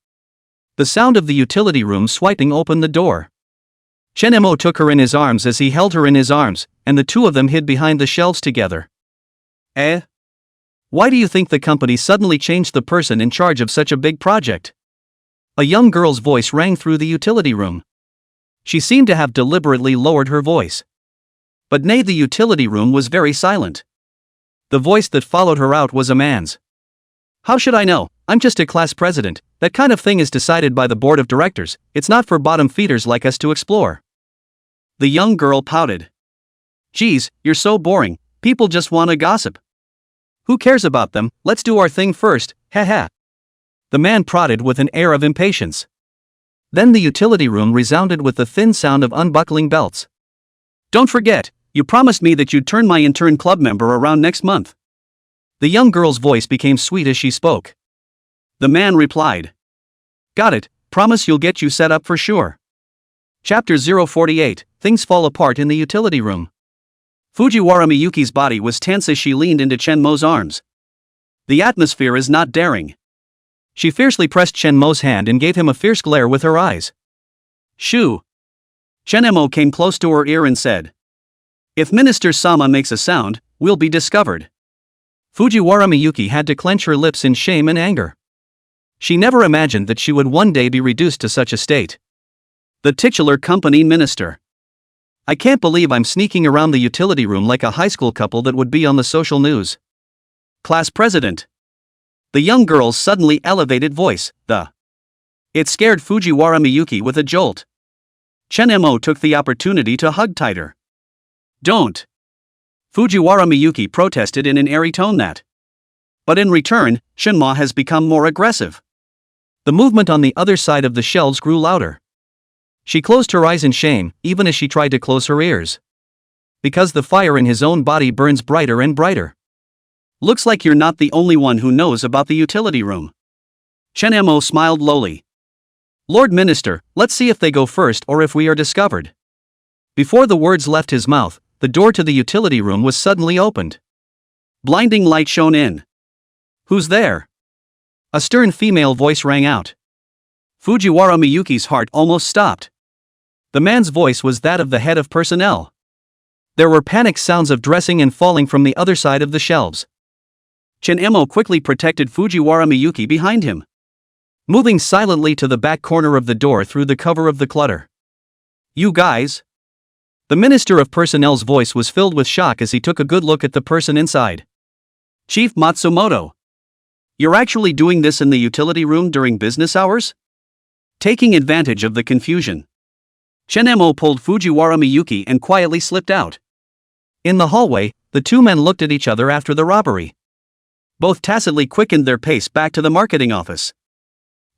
The sound of the utility room swiping opened the door. Shenmo took her in his arms as he held her in his arms, and the two of them hid behind the shelves together. Why do you think the company suddenly changed the person in charge of such a big project? A young girl's voice rang through the utility room. She seemed to have deliberately lowered her voice. But nay, the utility room was very silent. The voice that followed her out was a man's. How should I know? I'm just a class president. That kind of thing is decided by the board of directors. It's not for bottom feeders like us to explore. The young girl pouted. Geez, you're so boring. People just want to gossip. Who cares about them? Let's do our thing first, haha. The man prodded with an air of impatience. Then the utility room resounded with the thin sound of unbuckling belts. Don't forget, you promised me that you'd turn my intern club member around next month. The young girl's voice became sweet as she spoke. The man replied. Got it, promise you'll get you set up for sure. Chapter 048, Things Fall Apart in the Utility Room. Fujiwara Miyuki's body was tense as she leaned into Shenmo's arms. The atmosphere is not daring. She fiercely pressed Shenmo's hand and gave him a fierce glare with her eyes. Shoo. Shenmo came close to her ear and said. If Minister-sama makes a sound, we'll be discovered. Fujiwara Miyuki had to clench her lips in shame and anger. She never imagined that she would one day be reduced to such a state. The titular company minister. I can't believe I'm sneaking around the utility room like a high school couple that would be on the social news. Class president. The young girl's suddenly elevated voice, It scared Fujiwara Miyuki with a jolt. Shenmo took the opportunity to hug tighter. Don't. Fujiwara Miyuki protested in an airy tone that. But in return, Shenmo has become more aggressive. The movement on the other side of the shelves grew louder. She closed her eyes in shame, even as she tried to close her ears. Because the fire in his own body burns brighter and brighter. Looks like you're not the only one who knows about the utility room. Shenmo smiled lowly. Lord Minister, let's see if they go first or if we are discovered. Before the words left his mouth, the door to the utility room was suddenly opened. Blinding light shone in. Who's there? A stern female voice rang out. Fujiwara Miyuki's heart almost stopped. The man's voice was that of the head of personnel. There were panicked sounds of dressing and falling from the other side of the shelves. Chen-emo quickly protected Fujiwara Miyuki behind him, moving silently to the back corner of the door through the cover of the clutter. You guys? The Minister of Personnel's voice was filled with shock as he took a good look at the person inside. Chief Matsumoto. You're actually doing this in the utility room during business hours? Taking advantage of the confusion, Chen-emo pulled Fujiwara Miyuki and quietly slipped out. In the hallway, the two men looked at each other after the robbery. Both tacitly quickened their pace back to the marketing office.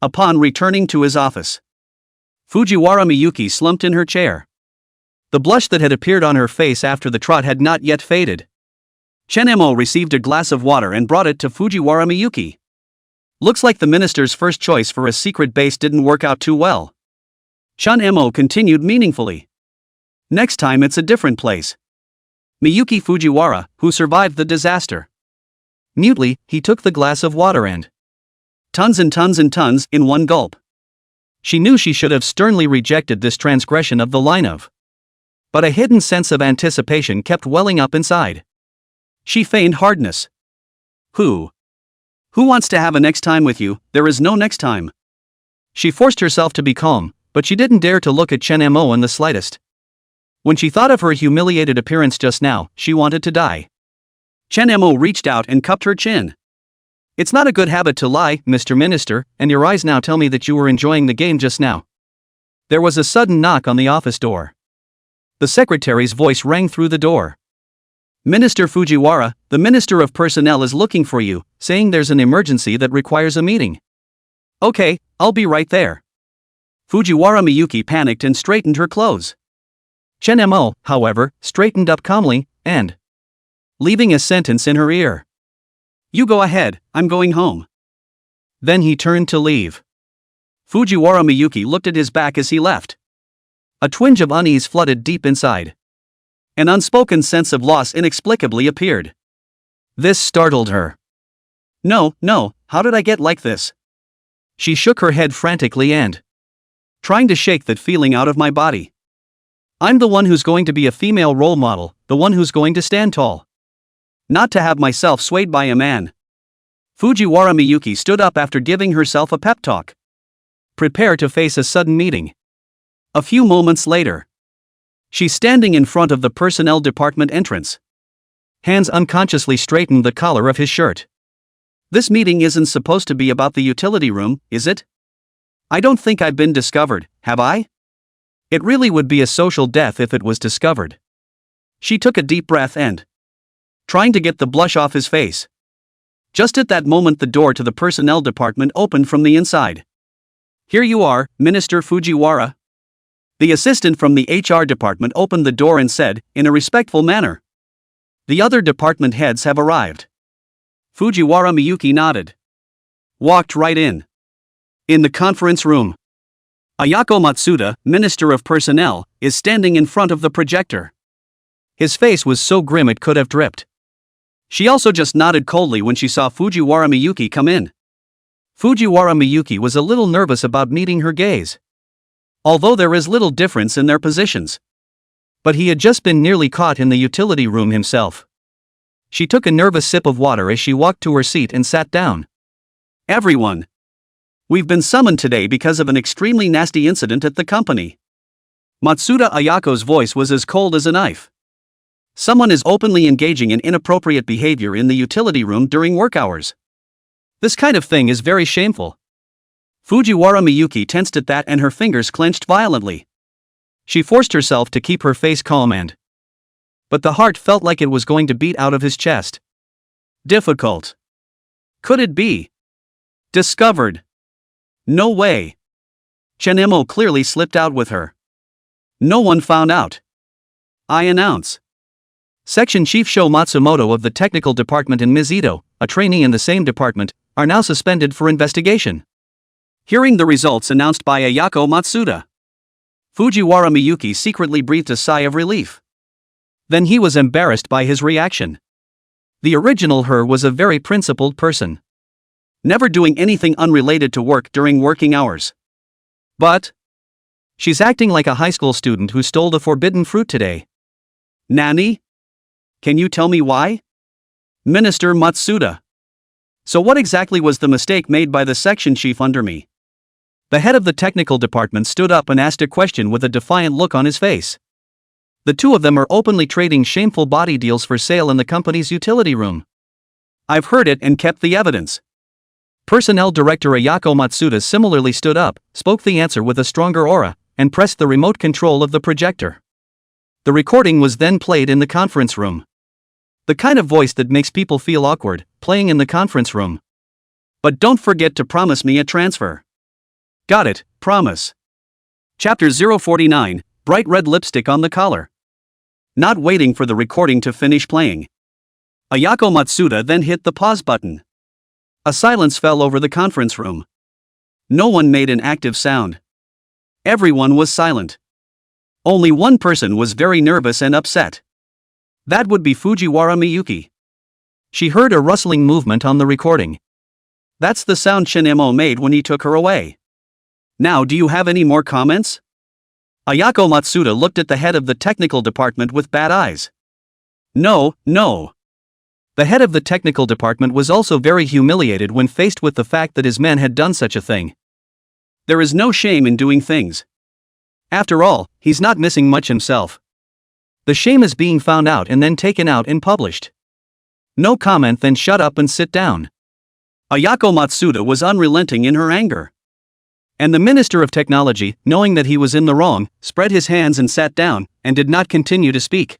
Upon returning to his office, Fujiwara Miyuki slumped in her chair. The blush that had appeared on her face after the trot had not yet faded. Chen-emo received a glass of water and brought it to Fujiwara Miyuki. Looks like the minister's first choice for a secret base didn't work out too well. Chen-emo continued meaningfully. Next time it's a different place. Miyuki Fujiwara, who survived the disaster. Mutely, he took the glass of water and tons and tons and tons in one gulp. She knew she should have sternly rejected this transgression of the line of. But a hidden sense of anticipation kept welling up inside. She feigned hardness. Who wants to have a next time with you? There is no next time. She forced herself to be calm, but she didn't dare to look at Chen-emo in the slightest. When she thought of her humiliated appearance just now, she wanted to die. Chen-emo reached out and cupped her chin. It's not a good habit to lie, Mr. Minister, and your eyes now tell me that you were enjoying the game just now. There was a sudden knock on the office door. The secretary's voice rang through the door. Minister Fujiwara, the Minister of Personnel is looking for you, saying there's an emergency that requires a meeting. Okay, I'll be right there. Fujiwara Miyuki panicked and straightened her clothes. Chen-emo, however, straightened up calmly, and leaving a sentence in her ear. You go ahead, I'm going home. Then he turned to leave. Fujiwara Miyuki looked at his back as he left. A twinge of unease flooded deep inside. An unspoken sense of loss inexplicably appeared. This startled her. No, how did I get like this? She shook her head frantically and trying to shake that feeling out of my body. I'm the one who's going to be a female role model, the one who's going to stand tall. Not to have myself swayed by a man. Fujiwara Miyuki stood up after giving herself a pep talk. Prepare to face a sudden meeting. A few moments later, she's standing in front of the personnel department entrance. Hands unconsciously straightened the collar of his shirt. This meeting isn't supposed to be about the utility room, is it? I don't think I've been discovered, have I? It really would be a social death if it was discovered. She took a deep breath and trying to get the blush off his face. Just at that moment the door to the personnel department opened from the inside. Here you are, Minister Fujiwara. The assistant from the HR department opened the door and said, in a respectful manner, the other department heads have arrived. Fujiwara Miyuki nodded. Walked right in. In the conference room, Ayako Matsuda, Minister of Personnel, is standing in front of the projector. His face was so grim it could have dripped. She also just nodded coldly when she saw Fujiwara Miyuki come in. Fujiwara Miyuki was a little nervous about meeting her gaze. Although there is little difference in their positions. But he had just been nearly caught in the utility room himself. She took a nervous sip of water as she walked to her seat and sat down. Everyone. We've been summoned today because of an extremely nasty incident at the company. Matsuda Ayako's voice was as cold as a knife. Someone is openly engaging in inappropriate behavior in the utility room during work hours. This kind of thing is very shameful. Fujiwara Miyuki tensed at that and her fingers clenched violently. She forced herself to keep her face calm but the heart felt like it was going to beat out of his chest. Difficult. Could it be discovered? No way. Chen-emo clearly slipped out with her. No one found out. I announce. Section Chief Sho Matsumoto of the Technical Department and Ms. Ito, a trainee in the same department, are now suspended for investigation. Hearing the results announced by Ayako Matsuda, Fujiwara Miyuki secretly breathed a sigh of relief. Then he was embarrassed by his reaction. The original her was a very principled person, never doing anything unrelated to work during working hours. But she's acting like a high school student who stole the forbidden fruit today. Nani? Can you tell me why? Minister Matsuda. So what exactly was the mistake made by the section chief under me? The head of the technical department stood up and asked a question with a defiant look on his face. The two of them are openly trading shameful body deals for sale in the company's utility room. I've heard it and kept the evidence. Personnel Director Ayako Matsuda similarly stood up, spoke the answer with a stronger aura, and pressed the remote control of the projector. The recording was then played in the conference room. The kind of voice that makes people feel awkward, playing in the conference room. But don't forget to promise me a transfer. Got it, promise. Chapter 049, Bright Red Lipstick on the Collar. Not waiting for the recording to finish playing, Ayako Matsuda then hit the pause button. A silence fell over the conference room. No one made an active sound. Everyone was silent. Only one person was very nervous and upset. That would be Fujiwara Miyuki. She heard a rustling movement on the recording. That's the sound Shinemo made when he took her away. Now, do you have any more comments? Ayako Matsuda looked at the head of the technical department with bad eyes. No. The head of the technical department was also very humiliated when faced with the fact that his men had done such a thing. There is no shame in doing things. After all, he's not missing much himself. The shame is being found out and then taken out and published. No comment, then shut up and sit down. Ayako Matsuda was unrelenting in her anger. And the Minister of Technology, knowing that he was in the wrong, spread his hands and sat down, and did not continue to speak.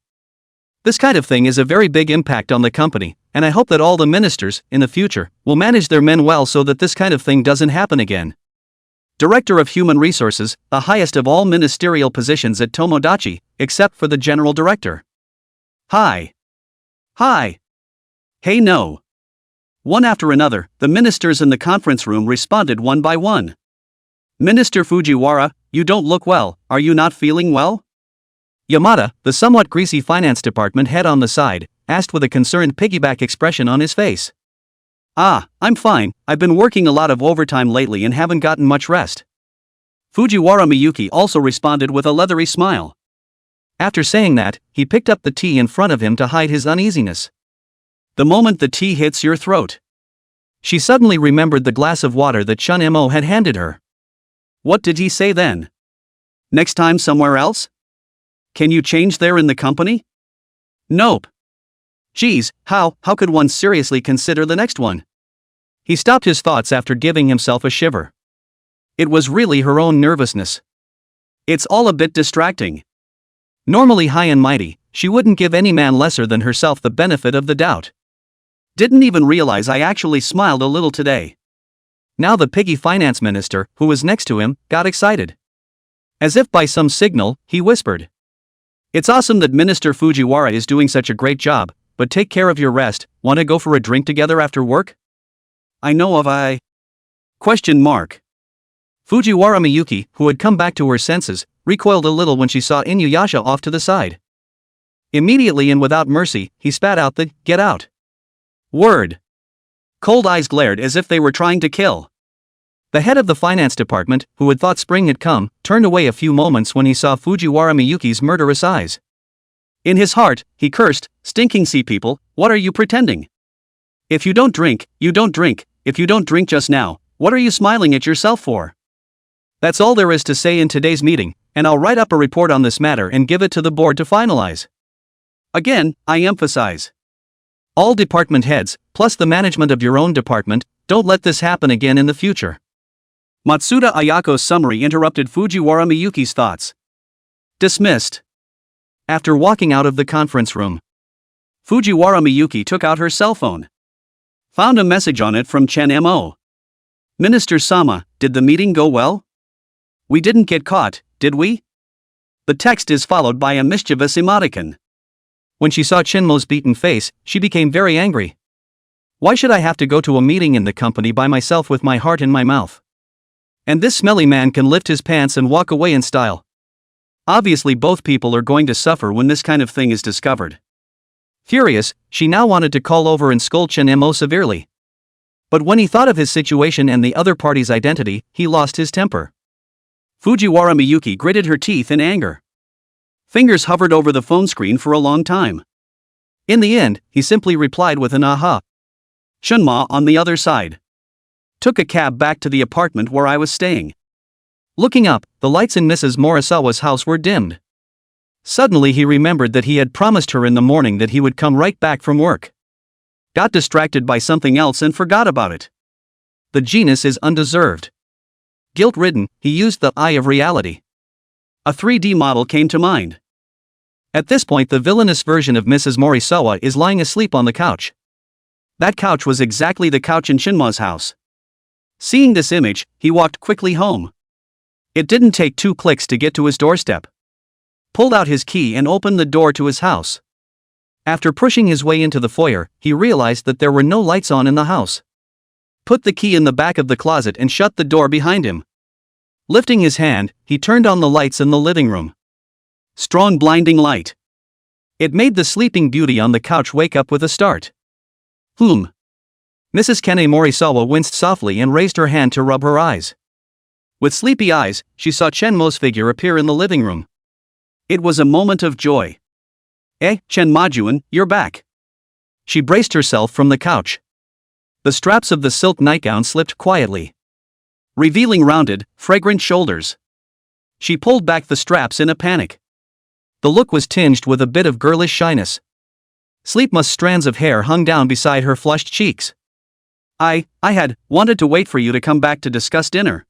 This kind of thing is a very big impact on the company, and I hope that all the ministers, in the future, will manage their men well so that this kind of thing doesn't happen again. Director of Human Resources, the highest of all ministerial positions at Tomodachi, except for the General Director. Hi. Hey, no. One after another, the ministers in the conference room responded one by one. Minister Fujiwara, you don't look well, are you not feeling well? Yamada, the somewhat greasy finance department head on the side, asked with a concerned piggyback expression on his face. I'm fine, I've been working a lot of overtime lately and haven't gotten much rest. Fujiwara Miyuki also responded with a leathery smile. After saying that, he picked up the tea in front of him to hide his uneasiness. The moment the tea hits your throat. She suddenly remembered the glass of water that Shun-Mo had handed her. What did he say then? Next time somewhere else? Can you change there in the company? Nope. Geez, how could one seriously consider the next one? He stopped his thoughts after giving himself a shiver. It was really her own nervousness. It's all a bit distracting. Normally high and mighty, she wouldn't give any man lesser than herself the benefit of the doubt. Didn't even realize I actually smiled a little today. Now the piggy finance minister, who was next to him, got excited. As if by some signal, he whispered. It's awesome that Minister Fujiwara is doing such a great job, but take care of your rest. Want to go for a drink together after work? I know of I... Fujiwara Miyuki, who had come back to her senses, recoiled a little when she saw Inuyasha off to the side. Immediately and without mercy, he spat out the, "Get out." Word. Cold eyes glared as if they were trying to kill. The head of the finance department, who had thought spring had come, turned away a few moments when he saw Fujiwara Miyuki's murderous eyes. In his heart, he cursed, "Stinking sea people, what are you pretending? If you don't drink, you don't drink. If you don't drink just now, what are you smiling at yourself for?" That's all there is to say in today's meeting, and I'll write up a report on this matter and give it to the board to finalize. Again, I emphasize. All department heads, plus the management of your own department, don't let this happen again in the future. Matsuda Ayako's summary interrupted Fujiwara Miyuki's thoughts. Dismissed. After walking out of the conference room, Fujiwara Miyuki took out her cell phone. Found a message on it from Chen-Mo. Minister Sama, did the meeting go well? We didn't get caught, did we? The text is followed by a mischievous emoticon. When she saw Chinmo's beaten face, she became very angry. Why should I have to go to a meeting in the company by myself with my heart in my mouth? And this smelly man can lift his pants and walk away in style. Obviously both people are going to suffer when this kind of thing is discovered. Furious, she now wanted to call over and scold Chen Mo severely. But when he thought of his situation and the other party's identity, he lost his temper. Fujiwara Miyuki gritted her teeth in anger. Fingers hovered over the phone screen for a long time. In the end, he simply replied with an aha. Shunma on the other side. Took a cab back to the apartment where I was staying. Looking up, the lights in Mrs. Morisawa's house were dimmed. Suddenly he remembered that he had promised her in the morning that he would come right back from work. Got distracted by something else and forgot about it. The genus is undeserved. Guilt-ridden, he used the eye of reality. A 3D model came to mind. At this point, the villainous version of Mrs. Morisawa is lying asleep on the couch. That couch was exactly the couch in Shinma's house. Seeing this image, he walked quickly home. It didn't take 2 clicks to get to his doorstep. Pulled out his key and opened the door to his house. After pushing his way into the foyer, he realized that there were no lights on in the house. Put the key in the back of the closet and shut the door behind him. Lifting his hand, he turned on the lights in the living room. Strong blinding light. It made the sleeping beauty on the couch wake up with a start. Mrs. Kane Morisawa winced softly and raised her hand to rub her eyes. With sleepy eyes, she saw Chen Mo's figure appear in the living room. It was a moment of joy. Chen Majuan, you're back. She braced herself from the couch. The straps of the silk nightgown slipped quietly, revealing rounded, fragrant shoulders. She pulled back the straps in a panic. The look was tinged with a bit of girlish shyness. Sleep-musk strands of hair hung down beside her flushed cheeks. I had wanted to wait for you to come back to discuss dinner.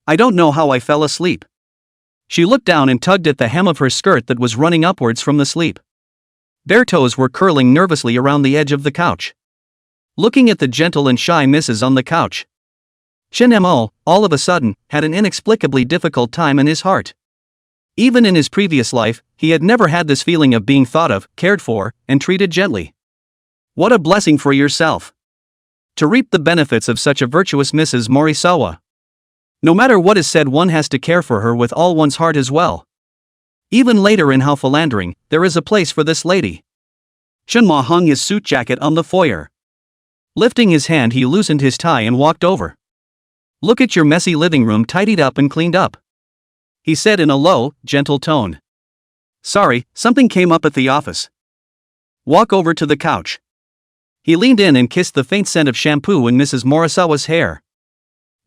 I don't know how I fell asleep. She looked down and tugged at the hem of her skirt that was running upwards from the sleep. Bare toes were curling nervously around the edge of the couch. Looking at the gentle and shy misses on the couch, Chen Mo, all of a sudden, had an inexplicably difficult time in his heart. Even in his previous life, he had never had this feeling of being thought of, cared for, and treated gently. What a blessing for yourself. To reap the benefits of such a virtuous Mrs. Morisawa. No matter what is said, one has to care for her with all one's heart as well. Even later in How Philandering, there is a place for this lady. Shenma hung his suit jacket on the foyer. Lifting his hand, he loosened his tie and walked over. Look at your messy living room tidied up and cleaned up, he said in a low, gentle tone. Sorry, something came up at the office. Walk over to the couch. He leaned in and kissed the faint scent of shampoo in Mrs. Morisawa's hair,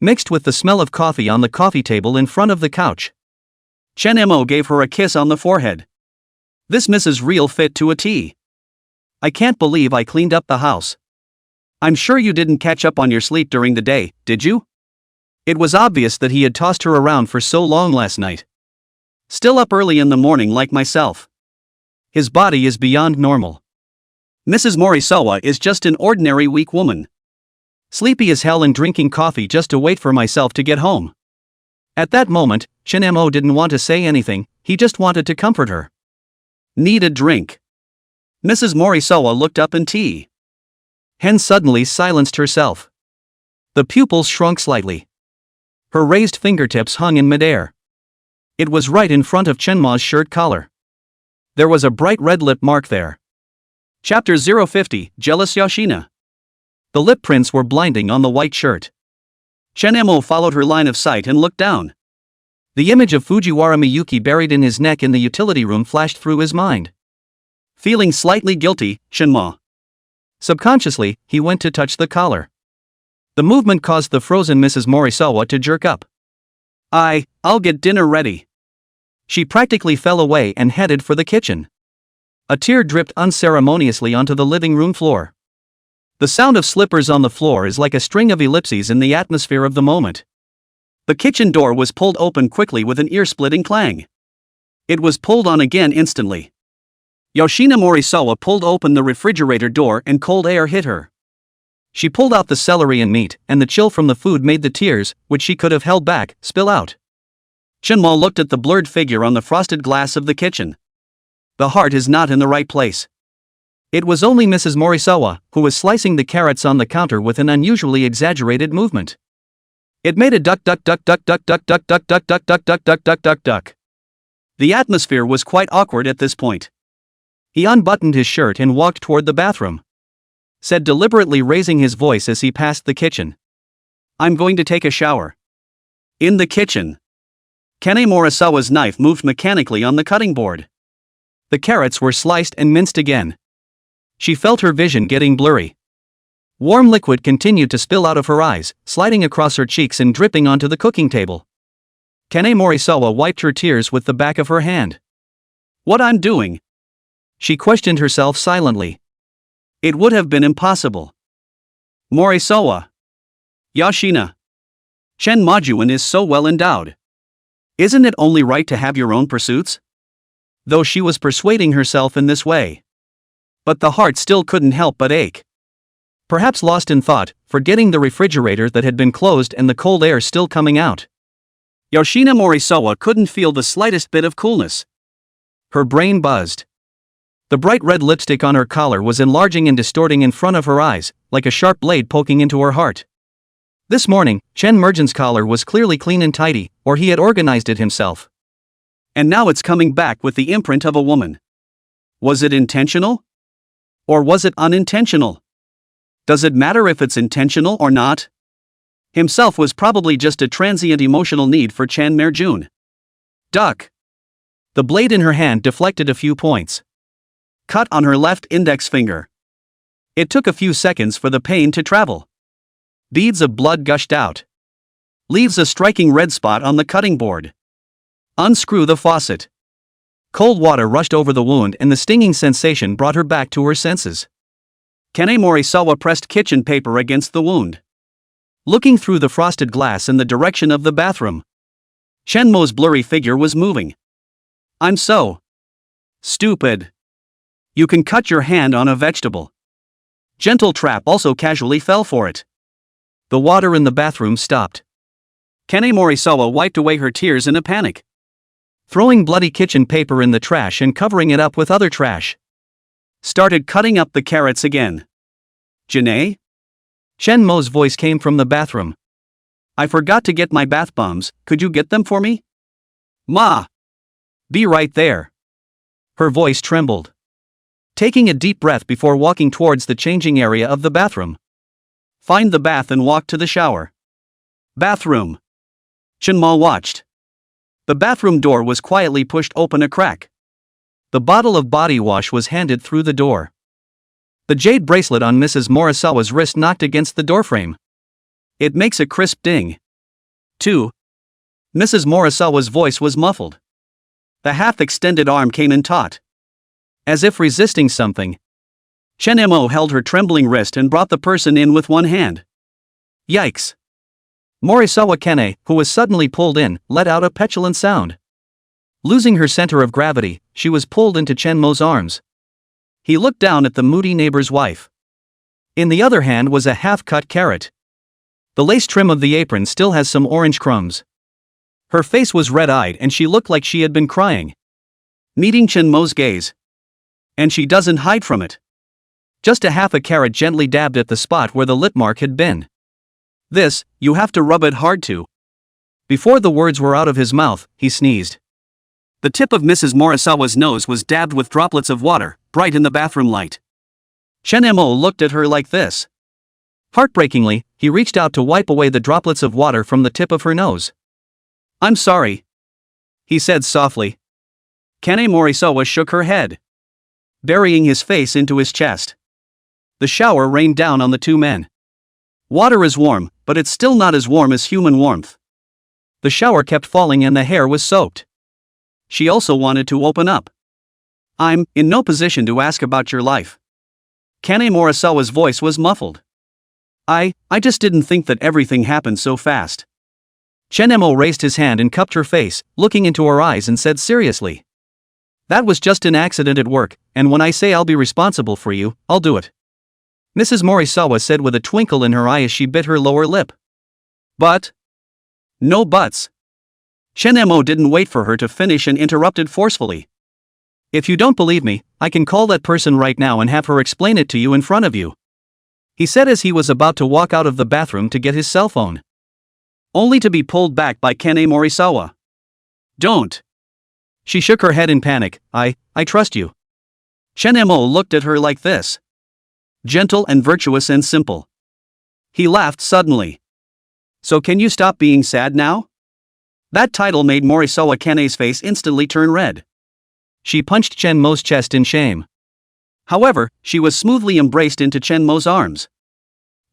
mixed with the smell of coffee on the coffee table in front of the couch. Chen Mo gave her a kiss on the forehead. This Mrs. Real fit to a T. I can't believe I cleaned up the house. I'm sure you didn't catch up on your sleep during the day, did you? It was obvious that he had tossed her around for so long last night. Still up early in the morning like myself. His body is beyond normal. Mrs. Morisawa is just an ordinary weak woman. Sleepy as hell and drinking coffee just to wait for myself to get home. At that moment, Chen Mo didn't want to say anything, he just wanted to comfort her. Need a drink. Mrs. Morisawa looked up and tea. Hen suddenly silenced herself. The pupils shrunk slightly. Her raised fingertips hung in midair. It was right in front of Chenma's shirt collar. There was a bright red lip mark there. Chapter 050, Jealous Yoshina. The lip prints were blinding on the white shirt. Chen Mo followed her line of sight and looked down. The image of Fujiwara Miyuki buried in his neck in the utility room flashed through his mind. Feeling slightly guilty, Shenma. Subconsciously, he went to touch the collar. The movement caused the frozen Mrs. Morisawa to jerk up. I'll get dinner ready. She practically fell away and headed for the kitchen. A tear dripped unceremoniously onto the living room floor. The sound of slippers on the floor is like a string of ellipses in the atmosphere of the moment. The kitchen door was pulled open quickly with an ear-splitting clang. It was pulled on again instantly. Yoshina Morisawa pulled open the refrigerator door and cold air hit her. She pulled out the celery and meat, and the chill from the food made the tears, which she could have held back, spill out. Shenma looked at the blurred figure on the frosted glass of the kitchen. The heart is not in the right place. It was only Mrs. Morisawa, who was slicing the carrots on the counter with an unusually exaggerated movement. It made a duck duck duck duck duck duck duck duck duck duck duck duck duck duck duck duck. The atmosphere was quite awkward at this point. He unbuttoned his shirt and walked toward the bathroom. Said deliberately, raising his voice as he passed the kitchen. I'm going to take a shower. In the kitchen. Kane Morisawa's knife moved mechanically on the cutting board. The carrots were sliced and minced again. She felt her vision getting blurry. Warm liquid continued to spill out of her eyes, sliding across her cheeks and dripping onto the cooking table. Kane Morisawa wiped her tears with the back of her hand. What I'm doing? She questioned herself silently. It would have been impossible. Morisawa. Yashina. Chen Majuan is so well endowed. Isn't it only right to have your own pursuits? Though she was persuading herself in this way. But the heart still couldn't help but ache. Perhaps lost in thought, forgetting the refrigerator that had been closed and the cold air still coming out. Yoshina Morisawa couldn't feel the slightest bit of coolness. Her brain buzzed. The bright red lipstick on her collar was enlarging and distorting in front of her eyes, like a sharp blade poking into her heart. This morning, Chen Mergen's collar was clearly clean and tidy, or he had organized it himself. And now it's coming back with the imprint of a woman. Was it intentional? Or was it unintentional? Does it matter if it's intentional or not? Himself was probably just a transient emotional need for Chen Merjun. Duck. The blade in her hand deflected a few points. Cut on her left index finger. It took a few seconds for the pain to travel. Beads of blood gushed out. Leaves a striking red spot on the cutting board. Unscrew the faucet. Cold water rushed over the wound and the stinging sensation brought her back to her senses. Kane Morisawa pressed kitchen paper against the wound. Looking through the frosted glass in the direction of the bathroom. Shenmo's blurry figure was moving. I'm so stupid. You can cut your hand on a vegetable. Gentle Trap also casually fell for it. The water in the bathroom stopped. Kane Morisawa wiped away her tears in a panic. Throwing bloody kitchen paper in the trash and covering it up with other trash. Started cutting up the carrots again. Janae? Shenmo's voice came from the bathroom. I forgot to get my bath bombs, could you get them for me? Ma! Be right there. Her voice trembled. Taking a deep breath before walking towards the changing area of the bathroom. Find the bath and walk to the shower. Bathroom. Shenmo watched. The bathroom door was quietly pushed open a crack. The bottle of body wash was handed through the door. The jade bracelet on Mrs. Morisawa's wrist knocked against the doorframe. It makes a crisp ding. 2. Mrs. Morisawa's voice was muffled. The half-extended arm came in taut. As if resisting something. Chen Mo held her trembling wrist and brought the person in with one hand. Yikes. Morisawa Kane, who was suddenly pulled in, let out a petulant sound. Losing her center of gravity, she was pulled into Chenmo's arms. He looked down at the moody neighbor's wife. In the other hand was a half-cut carrot. The lace trim of the apron still has some orange crumbs. Her face was red-eyed and she looked like she had been crying. Meeting Chenmo's gaze. And she doesn't hide from it. Just a half a carrot gently dabbed at the spot where the lip mark had been. This, you have to rub it hard to. Before the words were out of his mouth, he sneezed. The tip of Mrs. Morisawa's nose was dabbed with droplets of water, bright in the bathroom light. Chen Mo looked at her like this. Heartbreakingly, he reached out to wipe away the droplets of water from the tip of her nose. I'm sorry, he said softly. Kane Morisawa shook her head, burying his face into his chest. The shower rained down on the two men. Water is warm, but it's still not as warm as human warmth. The shower kept falling and the hair was soaked. She also wanted to open up. I'm in no position to ask about your life. Kane Morisawa's voice was muffled. I just didn't think that everything happened so fast. Chen Mo raised his hand and cupped her face, looking into her eyes and said seriously. That was just an accident at work, and when I say I'll be responsible for you, I'll do it. Mrs. Morisawa said with a twinkle in her eye as she bit her lower lip. But? No buts. Chen Mo didn't wait for her to finish and interrupted forcefully. If you don't believe me, I can call that person right now and have her explain it to you in front of you. He said as he was about to walk out of the bathroom to get his cell phone. Only to be pulled back by Kane Morisawa. Don't. She shook her head in panic. I trust you. Chen-mo looked at her like this. Gentle and virtuous and simple. He laughed suddenly. So can you stop being sad now? That title made Morisawa Kane's face instantly turn red. She punched Chen-mo's chest in shame. However, she was smoothly embraced into Chen-mo's arms.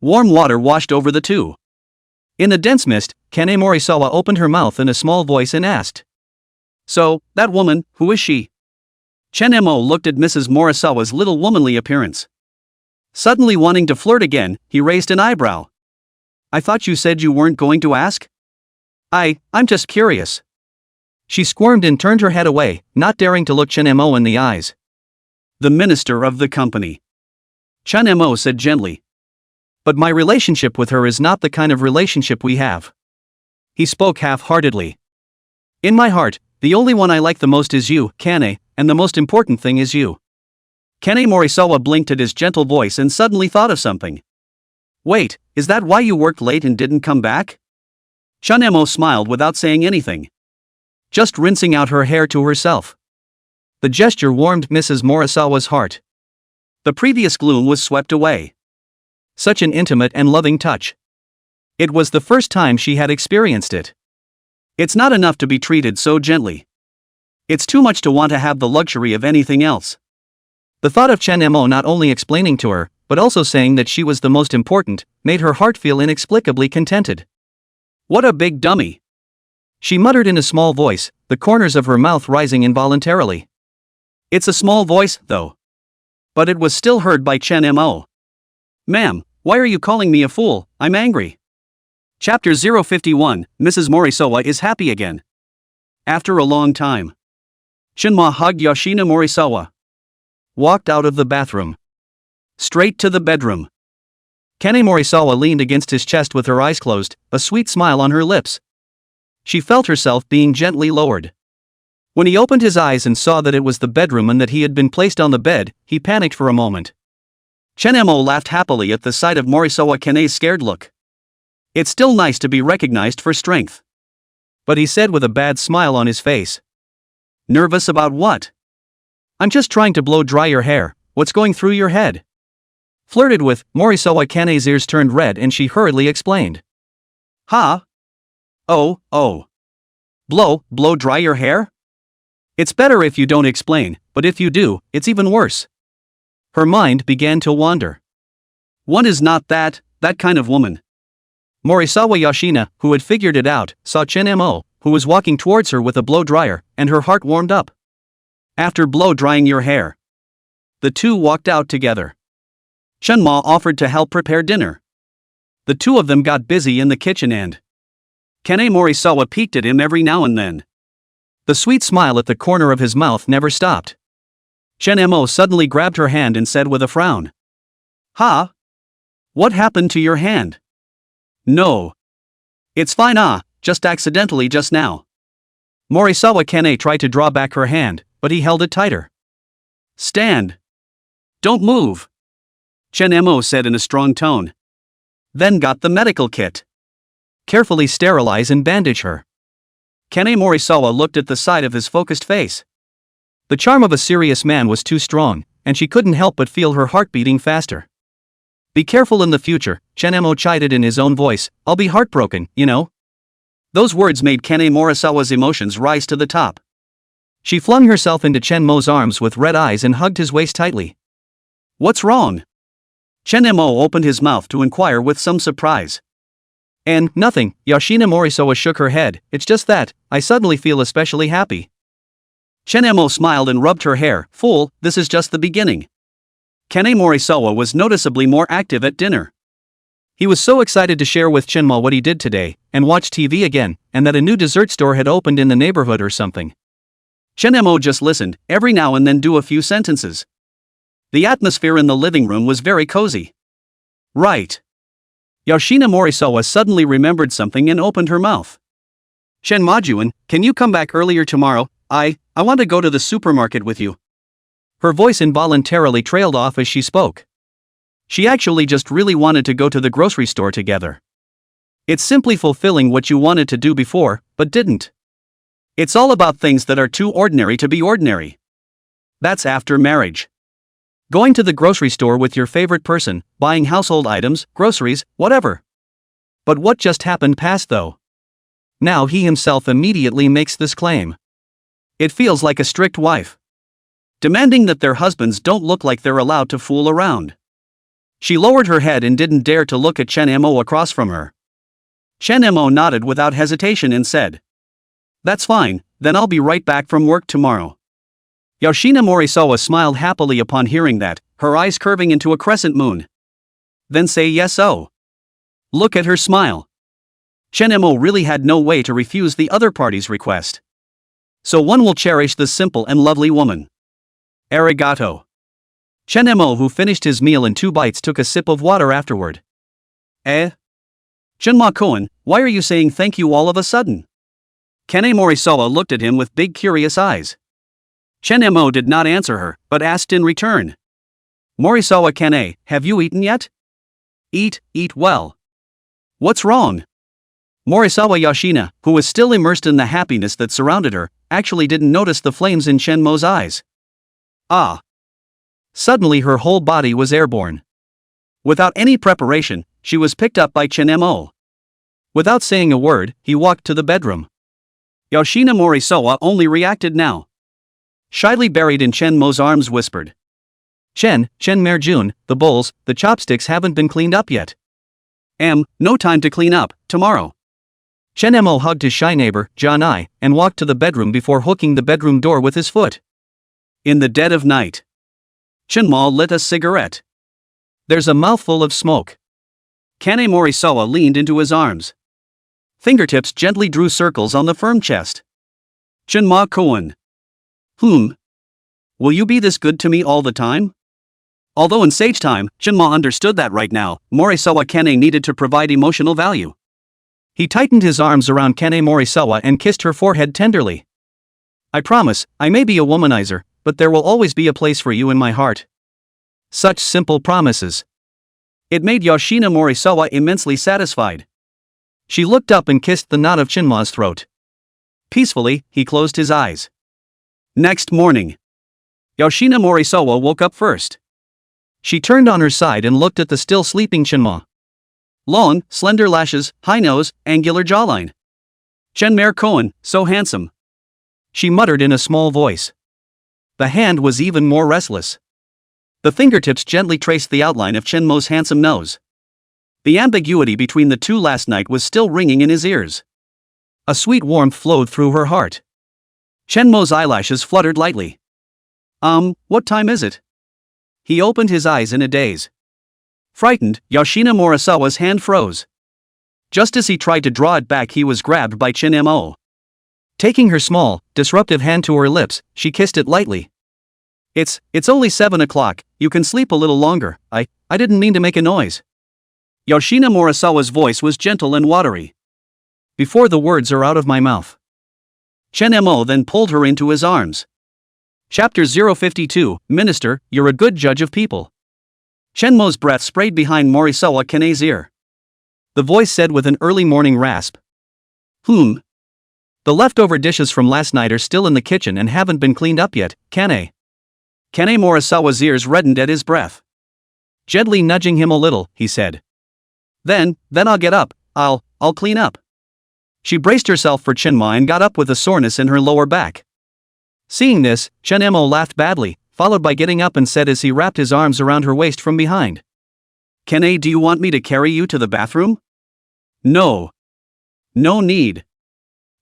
Warm water washed over the two. In the dense mist, Kane Morisawa opened her mouth in a small voice and asked. So, that woman, who is she? Chen-mo looked at Mrs. Morisawa's little womanly appearance. Suddenly wanting to flirt again, he raised an eyebrow. I thought you said you weren't going to ask? I'm just curious. She squirmed and turned her head away, not daring to look Chen-mo in the eyes. The minister of the company. Chen-mo said gently. But my relationship with her is not the kind of relationship we have. He spoke half-heartedly. In my heart, the only one I like the most is you, Kane, and the most important thing is you. Kane Morisawa blinked at his gentle voice and suddenly thought of something. Wait, is that why you worked late and didn't come back? Chen-mo smiled without saying anything. Just rinsing out her hair to herself. The gesture warmed Mrs. Morisawa's heart. The previous gloom was swept away. Such an intimate and loving touch. It was the first time she had experienced it. It's not enough to be treated so gently. It's too much to want to have the luxury of anything else. The thought of Chen-mo not only explaining to her, but also saying that she was the most important, made her heart feel inexplicably contented. What a big dummy! She muttered in a small voice, the corners of her mouth rising involuntarily. It's a small voice, though. But it was still heard by Chen-mo. Ma'am, why are you calling me a fool? I'm angry. Chapter 051, Mrs. Morisawa is happy again. After a long time. Shinma hugged Yoshina Morisawa. Walked out of the bathroom. Straight to the bedroom. Kane Morisawa leaned against his chest with her eyes closed, a sweet smile on her lips. She felt herself being gently lowered. When he opened his eyes and saw that it was the bedroom and that he had been placed on the bed, he panicked for a moment. Chen-mo laughed happily at the sight of Morisawa Kane's scared look. It's still nice to be recognized for strength. But he said with a bad smile on his face. Nervous about what? I'm just trying to blow dry your hair, what's going through your head? Flirted with, Morisawa Kane's ears turned red and she hurriedly explained. Huh? Oh. Blow dry your hair? It's better if you don't explain, but if you do, it's even worse. Her mind began to wander. One is not that kind of woman. Morisawa Yoshina, who had figured it out, saw Chen-mo, who was walking towards her with a blow dryer, and her heart warmed up. After blow drying your hair. The two walked out together. Chen-mo offered to help prepare dinner. The two of them got busy in the kitchen and Kane Morisawa peeked at him every now and then. The sweet smile at the corner of his mouth never stopped. Chen-mo suddenly grabbed her hand and said with a frown. Huh? What happened to your hand? No. It's fine, just accidentally just now. Morisawa Kane tried to draw back her hand, but he held it tighter. Stand. Don't move. Chen-mo said in a strong tone. Then got the medical kit. Carefully sterilize and bandage her. Kane Morisawa looked at the side of his focused face. The charm of a serious man was too strong, and she couldn't help but feel her heart beating faster. Be careful in the future, Chen-mo chided in his own voice, I'll be heartbroken, you know? Those words made Kane Morisawa's emotions rise to the top. She flung herself into Chen-mo's arms with red eyes and hugged his waist tightly. What's wrong? Chen-mo opened his mouth to inquire with some surprise. And, nothing, Yoshina Morisawa shook her head, it's just that, I suddenly feel especially happy. Chen-mo smiled and rubbed her hair, fool, this is just the beginning. Kane Morisawa was noticeably more active at dinner. He was so excited to share with Chen-mo what he did today, and watch TV again, and that a new dessert store had opened in the neighborhood or something. Chen-mo just listened, every now and then do a few sentences. The atmosphere in the living room was very cozy. Right. Yoshina Morisawa suddenly remembered something and opened her mouth. Shenmajuan, can you come back earlier tomorrow? I want to go to the supermarket with you. Her voice involuntarily trailed off as she spoke. She actually just really wanted to go to the grocery store together. It's simply fulfilling what you wanted to do before, but didn't. It's all about things that are too ordinary to be ordinary. That's after marriage. Going to the grocery store with your favorite person, buying household items, groceries, whatever. But what just happened passed though? Now he himself immediately makes this claim. It feels like a strict wife, demanding that their husbands don't look like they're allowed to fool around. She lowered her head and didn't dare to look at Chen Mo across from her. Chen Mo nodded without hesitation and said, "That's fine, then I'll be right back from work tomorrow." Yoshina Morisawa smiled happily upon hearing that, her eyes curving into a crescent moon. "Then say yes oh." Look at her smile. Chen Mo really had no way to refuse the other party's request. So one will cherish this simple and lovely woman. Arigato. Chen Mo, who finished his meal in 2 bites, took a sip of water afterward. Junma-kun, why are you saying thank you all of a sudden? Kane Morisawa looked at him with big curious eyes. Chen Mo did not answer her, but asked in return. "Morisawa Kane, have you eaten yet?" Eat well. What's wrong?" Morisawa Yoshina, who was still immersed in the happiness that surrounded her, actually didn't notice the flames in Chen Mo's eyes. Ah! Suddenly her whole body was airborne. Without any preparation, she was picked up by Chen Mo. Without saying a word, he walked to the bedroom. Yoshina Morisawa only reacted now. Shyly buried in Chen Mo's arms, whispered, Chen Merjun, the bowls, the chopsticks haven't been cleaned up yet." No time to clean up, tomorrow." Chen Mo hugged his shy neighbor, Janai, and walked to the bedroom before hooking the bedroom door with his foot. In the dead of night, Chen Mo lit a cigarette. There's a mouthful of smoke. Kane Morisawa leaned into his arms. Fingertips gently drew circles on the firm chest. Junma-kun. Will you be this good to me all the time? Although in sage time, Junma understood that right now, Morisawa Kane needed to provide emotional value. He tightened his arms around Kane Morisawa and kissed her forehead tenderly. "I promise, I may be a womanizer, but there will always be a place for you in my heart." Such simple promises. It made Yoshina Morisawa immensely satisfied. She looked up and kissed the knot of Chinma's throat. Peacefully, he closed his eyes. Next morning, Yoshina Morisawa woke up first. She turned on her side and looked at the still sleeping Chinma. Long, slender lashes, high nose, angular jawline. Chen-mer-koen, so handsome. She muttered in a small voice. The hand was even more restless. The fingertips gently traced the outline of Chen-mo's handsome nose. The ambiguity between the two last night was still ringing in his ears. A sweet warmth flowed through her heart. Chen-mo's eyelashes fluttered lightly. What time is it?" He opened his eyes in a daze. Frightened, Yoshina Morisawa's hand froze. Just as he tried to draw it back, he was grabbed by Chen Mo. Taking her small, disruptive hand to her lips, she kissed it lightly. It's only 7 o'clock, you can sleep a little longer, I didn't mean to make a noise." Yoshina Morisawa's voice was gentle and watery. "Before the words are out of my mouth." Chen Mo then pulled her into his arms. Chapter 052, Minister, you're a good judge of people. Chen Mo's breath sprayed behind Morisawa Kane's ear. The voice said with an early morning rasp. The leftover dishes from last night are still in the kitchen and haven't been cleaned up yet, Kane. Kane Morisawa's ears reddened at his breath. Gently nudging him a little, he said. Then I'll get up, I'll clean up." She braced herself for Chinma and got up with a soreness in her lower back. Seeing this, Chen Mo laughed badly, followed by getting up and said as he wrapped his arms around her waist from behind. "Kane, do you want me to carry you to the bathroom?" No need."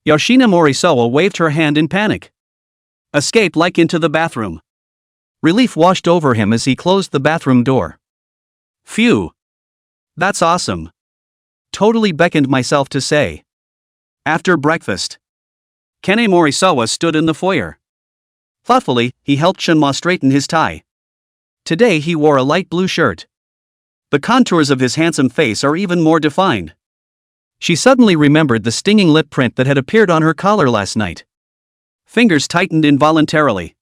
Yoshina Morisawa waved her hand in panic. Escape like into the bathroom. Relief washed over him as he closed the bathroom door. Phew. That's awesome. Totally beckoned myself to say. After breakfast, Kane Morisawa stood in the foyer. Thoughtfully, he helped Chinma straighten his tie. Today he wore a light blue shirt. The contours of his handsome face are even more defined. She suddenly remembered the stinging lip print that had appeared on her collar last night. Fingers tightened involuntarily.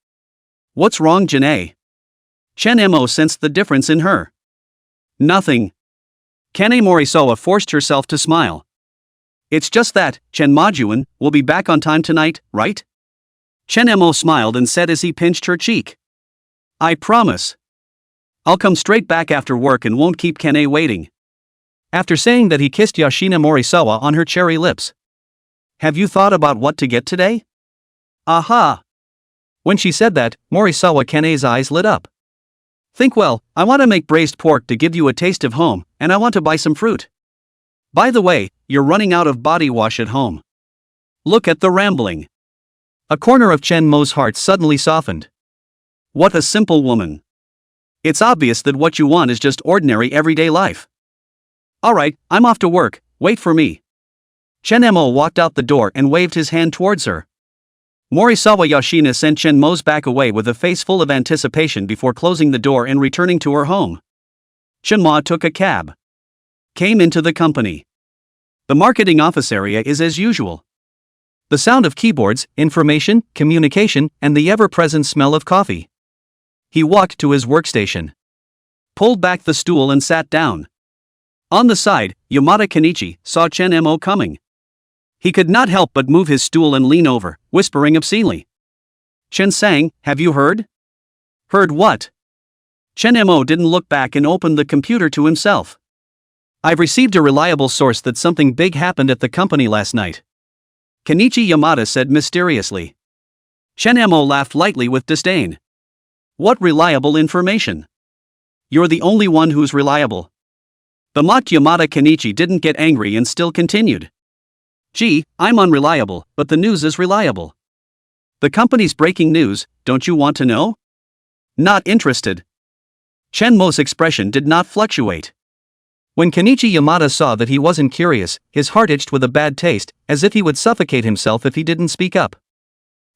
What's wrong, Janae? Chen Mo sensed the difference in her. Nothing. Kane Morisawa forced herself to smile. It's just that, Chen Majuan, will be back on time tonight, right? Chen Mo smiled and said as he pinched her cheek. I promise. I'll come straight back after work and won't keep Kane waiting. After saying that, he kissed Yoshina Morisawa on her cherry lips. Have you thought about what to get today? Aha! When she said that, Morisawa Kane's eyes lit up. Think well, I want to make braised pork to give you a taste of home, and I want to buy some fruit. By the way, you're running out of body wash at home. Look at the rambling. A corner of Chen Mo's heart suddenly softened. What a simple woman. It's obvious that what you want is just ordinary everyday life. Alright, I'm off to work, wait for me. Chen Mo walked out the door and waved his hand towards her. Morisawa Yoshina sent Chen Mo's back away with a face full of anticipation before closing the door and returning to her home. Chen Mo took a cab. Came into the company. The marketing office area is as usual. The sound of keyboards, information, communication, and the ever-present smell of coffee. He walked to his workstation. Pulled back the stool and sat down. On the side, Yamada Kenichi saw Chen Mo coming. He could not help but move his stool and lean over, whispering obscenely. Chen-sang, have you heard? Heard what? Chen Mo didn't look back and opened the computer to himself. I've received a reliable source that something big happened at the company last night. Kenichi Yamada said mysteriously. Chen Mo laughed lightly with disdain. What reliable information? You're the only one who's reliable. The mocked Yamada Kenichi didn't get angry and still continued. Gee, I'm unreliable, but the news is reliable. The company's breaking news, don't you want to know? Not interested. Chen Mo's expression did not fluctuate. When Kenichi Yamada saw that he wasn't curious, his heart itched with a bad taste, as if he would suffocate himself if he didn't speak up.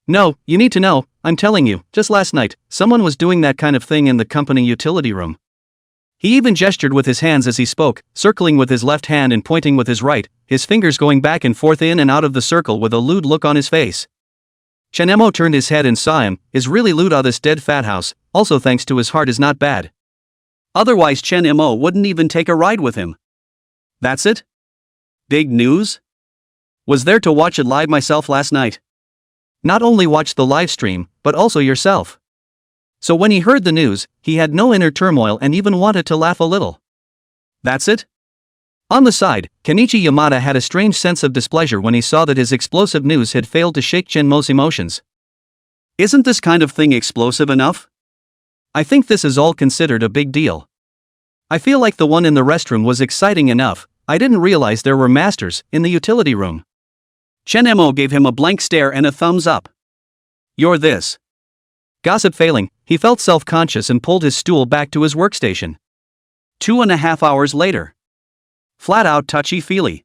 No, you need to know, I'm telling you, just last night, someone was doing that kind of thing in the company utility room. He even gestured with his hands as he spoke, circling with his left hand and pointing with his right, his fingers going back and forth in and out of the circle with a lewd look on his face. Chen Mo turned his head and saw him, is really lewd this dead fat house, also thanks to his heart is not bad. Otherwise Chen Mo wouldn't even take a ride with him. That's it? Big news? Was there to watch it live myself last night. Not only watch the live stream, but also yourself. So when he heard the news, he had no inner turmoil and even wanted to laugh a little. That's it? On the side, Kenichi Yamada had a strange sense of displeasure when he saw that his explosive news had failed to shake Chen Mo's emotions. Isn't this kind of thing explosive enough? I think this is all considered a big deal. I feel like the one in the restroom was exciting enough, I didn't realize there were masters in the utility room. Chen Mo gave him a blank stare and a thumbs up. You're this. Gossip failing, he felt self-conscious and pulled his stool back to his workstation. 2.5 hours later. Flat out touchy-feely.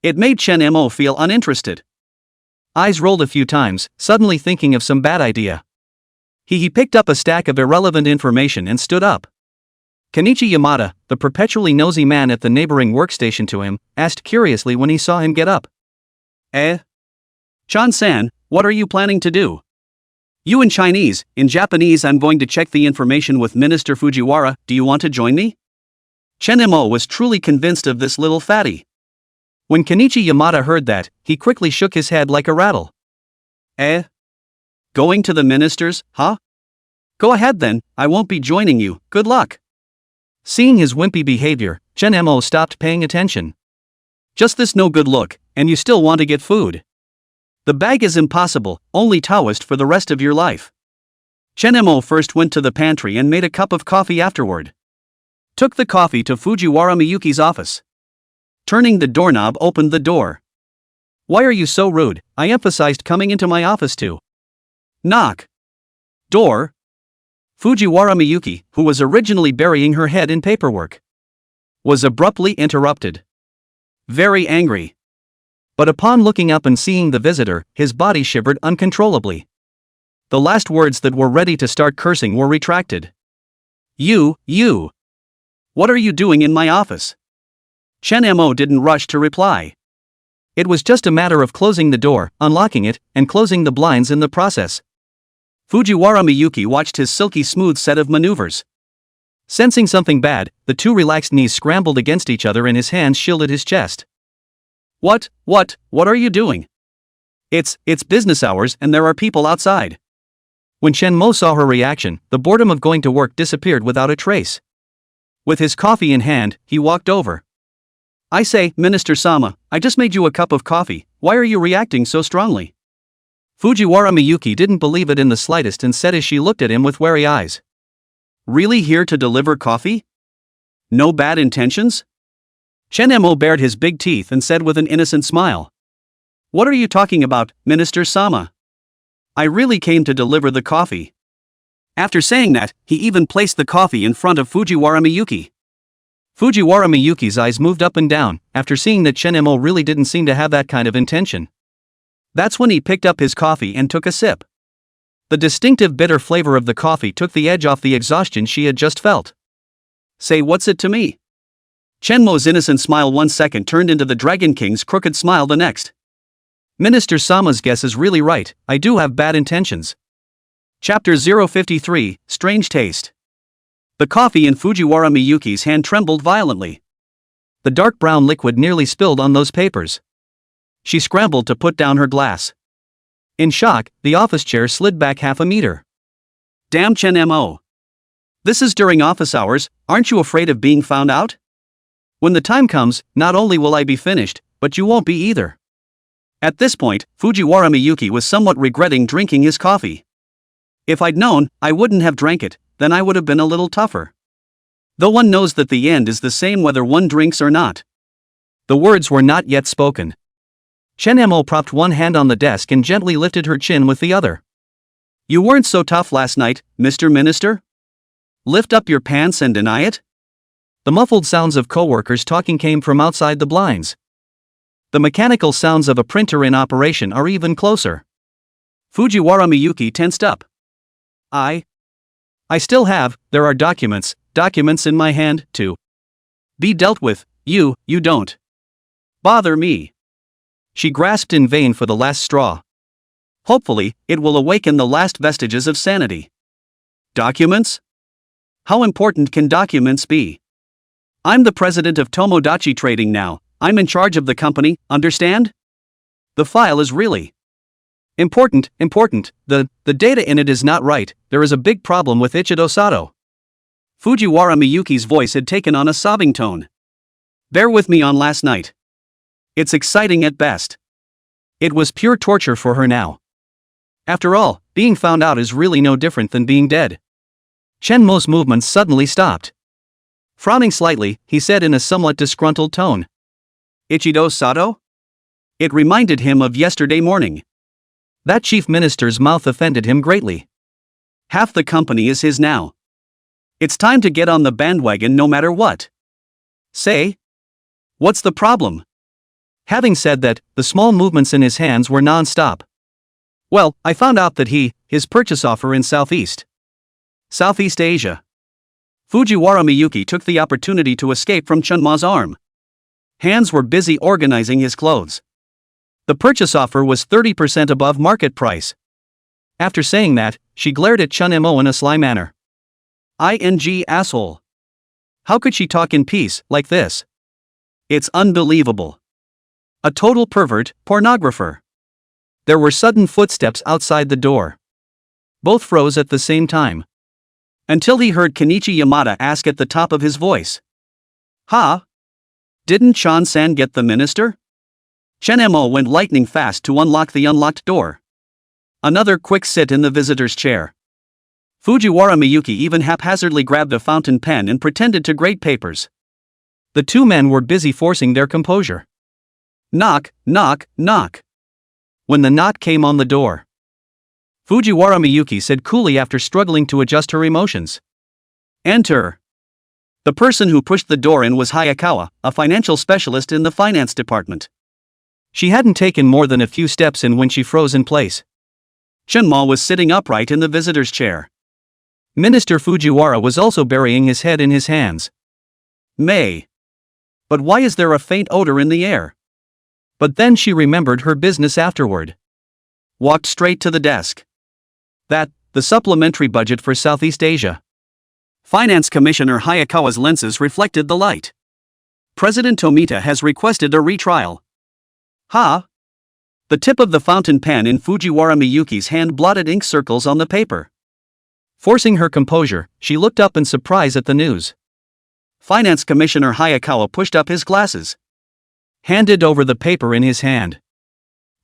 It made Chen Mo feel uninterested. Eyes rolled a few times, suddenly thinking of some bad idea. He picked up a stack of irrelevant information and stood up. Kenichi Yamada, the perpetually nosy man at the neighboring workstation to him, asked curiously when he saw him get up. Chan-san, what are you planning to do? You in Chinese, in Japanese I'm going to check the information with Minister Fujiwara, do you want to join me? Chen Mo was truly convinced of this little fatty. When Kenichi Yamada heard that, he quickly shook his head like a rattle. Going to the ministers, huh? Go ahead then, I won't be joining you, good luck. Seeing his wimpy behavior, Chen Mo stopped paying attention. Just this no good look, and you still want to get food. The bag is impossible, only Taoist for the rest of your life. Chen Mo first went to the pantry and made a cup of coffee afterward. Took the coffee to Fujiwara Miyuki's office. Turning the doorknob opened the door. Why are you so rude? I emphasized coming into my office to knock. Door. Fujiwara Miyuki, who was originally burying her head in paperwork, was abruptly interrupted. Very angry. But upon looking up and seeing the visitor, his body shivered uncontrollably. The last words that were ready to start cursing were retracted. You. What are you doing in my office? Chen Mo didn't rush to reply. It was just a matter of closing the door, unlocking it, and closing the blinds in the process. Fujiwara Miyuki watched his silky smooth set of maneuvers. Sensing something bad, the two relaxed knees scrambled against each other and his hands shielded his chest. What are you doing? It's business hours and there are people outside. When Shenmo saw her reaction, the boredom of going to work disappeared without a trace. With his coffee in hand, he walked over. "I say, Minister Sama, I just made you a cup of coffee, why are you reacting so strongly?" Fujiwara Miyuki didn't believe it in the slightest and said as she looked at him with wary eyes. "Really here to deliver coffee? No bad intentions?" Shenmo bared his big teeth and said with an innocent smile. "What are you talking about, Minister Sama? I really came to deliver the coffee." After saying that, he even placed the coffee in front of Fujiwara Miyuki. Fujiwara Miyuki's eyes moved up and down, after seeing that Shenmo really didn't seem to have that kind of intention. That's when he picked up his coffee and took a sip. The distinctive bitter flavor of the coffee took the edge off the exhaustion she had just felt. "Say what's it to me?" Shenmo's innocent smile one second turned into the Dragon King's crooked smile the next. "Minister Sama's guess is really right, I do have bad intentions." Chapter 053, Strange Taste. The coffee in Fujiwara Miyuki's hand trembled violently. The dark brown liquid nearly spilled on those papers. She scrambled to put down her glass. In shock, the office chair slid back half a meter. "Damn Shenmo. This is during office hours, aren't you afraid of being found out? When the time comes, not only will I be finished, but you won't be either." At this point, Fujiwara Miyuki was somewhat regretting drinking his coffee. "If I'd known, I wouldn't have drank it, then I would have been a little tougher. Though one knows that the end is the same whether one drinks or not." The words were not yet spoken. Shenmo propped one hand on the desk and gently lifted her chin with the other. "You weren't so tough last night, Mr. Minister? Lift up your pants and deny it?" The muffled sounds of co-workers talking came from outside the blinds. The mechanical sounds of a printer in operation are even closer. Fujiwara Miyuki tensed up. I still have, there are documents in my hand, to be dealt with, you don't bother me." She grasped in vain for the last straw. Hopefully, it will awaken the last vestiges of sanity. Documents? How important can documents be? I'm the president of Tomodachi Trading now, I'm in charge of the company, understand? The file is really important, the data in it is not right, there is a big problem with Ichido Sato. Fujiwara Miyuki's voice had taken on a sobbing tone. Bear with me on last night. It's exciting at best. It was pure torture for her now. After all, being found out is really no different than being dead. Shenmo's movements suddenly stopped. Frowning slightly, he said in a somewhat disgruntled tone. Ichido Sato? It reminded him of yesterday morning. That chief minister's mouth offended him greatly. Half the company is his now. It's time to get on the bandwagon no matter what. Say? What's the problem? Having said that, the small movements in his hands were non-stop. Well, I found out that his purchase offer in Southeast Asia. Fujiwara Miyuki took the opportunity to escape from Chunma's arm. Hands were busy organizing his clothes. The purchase offer was 30% above market price. After saying that, she glared at Chunmo in a sly manner. Asshole. How could she talk in peace, like this? It's unbelievable. A total pervert, pornographer. There were sudden footsteps outside the door. Both froze at the same time. Until he heard Kenichi Yamada ask at the top of his voice. Ha? Didn't Chan-san get the minister? Shenmo went lightning fast to unlock the unlocked door. Another quick sit in the visitor's chair. Fujiwara Miyuki even haphazardly grabbed a fountain pen and pretended to grade papers. The two men were busy forcing their composure. Knock, knock, knock. When the knock came on the door, Fujiwara Miyuki said coolly after struggling to adjust her emotions. Enter. The person who pushed the door in was Hayakawa, a financial specialist in the finance department. She hadn't taken more than a few steps in when she froze in place. Chunma was sitting upright in the visitor's chair. Minister Fujiwara was also burying his head in his hands. May. But why is there a faint odor in the air? But then she remembered her business afterward. Walked straight to the desk. The supplementary budget for Southeast Asia. Finance Commissioner Hayakawa's lenses reflected the light. President Tomita has requested a retrial. Ha! The tip of the fountain pen in Fujiwara Miyuki's hand blotted ink circles on the paper. Forcing her composure, she looked up in surprise at the news. Finance Commissioner Hayakawa pushed up his glasses. Handed over the paper in his hand.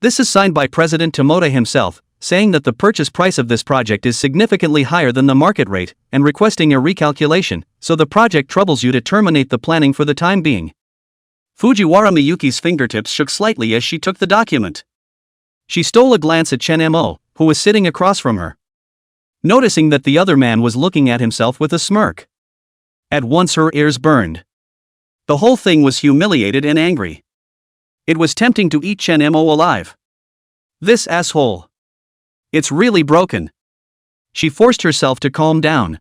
This is signed by President Tomoda himself, saying that the purchase price of this project is significantly higher than the market rate, and requesting a recalculation, so the project troubles you to terminate the planning for the time being. Fujiwara Miyuki's fingertips shook slightly as she took the document. She stole a glance at Chen Mo, who was sitting across from her. Noticing that the other man was looking at himself with a smirk. At once her ears burned. The whole thing was humiliated and angry. It was tempting to eat Chen Mo alive. This asshole. It's really broken. She forced herself to calm down.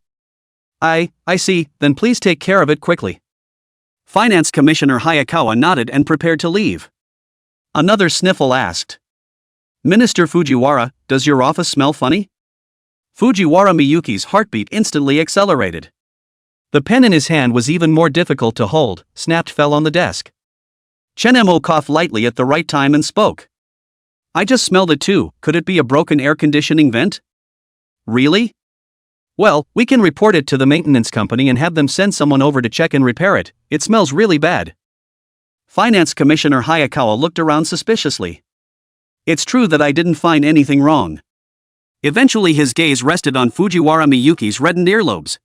I see, then please take care of it quickly. Finance Commissioner Hayakawa nodded and prepared to leave. Another sniffle asked. Minister Fujiwara, does your office smell funny? Fujiwara Miyuki's heartbeat instantly accelerated. The pen in his hand was even more difficult to hold, snapped fell on the desk. Chen Mo coughed lightly at the right time and spoke. I just smelled it too, could it be a broken air conditioning vent? Really? Well, we can report it to the maintenance company and have them send someone over to check and repair it, it smells really bad. Finance Commissioner Hayakawa looked around suspiciously. It's true that I didn't find anything wrong. Eventually his gaze rested on Fujiwara Miyuki's reddened earlobes.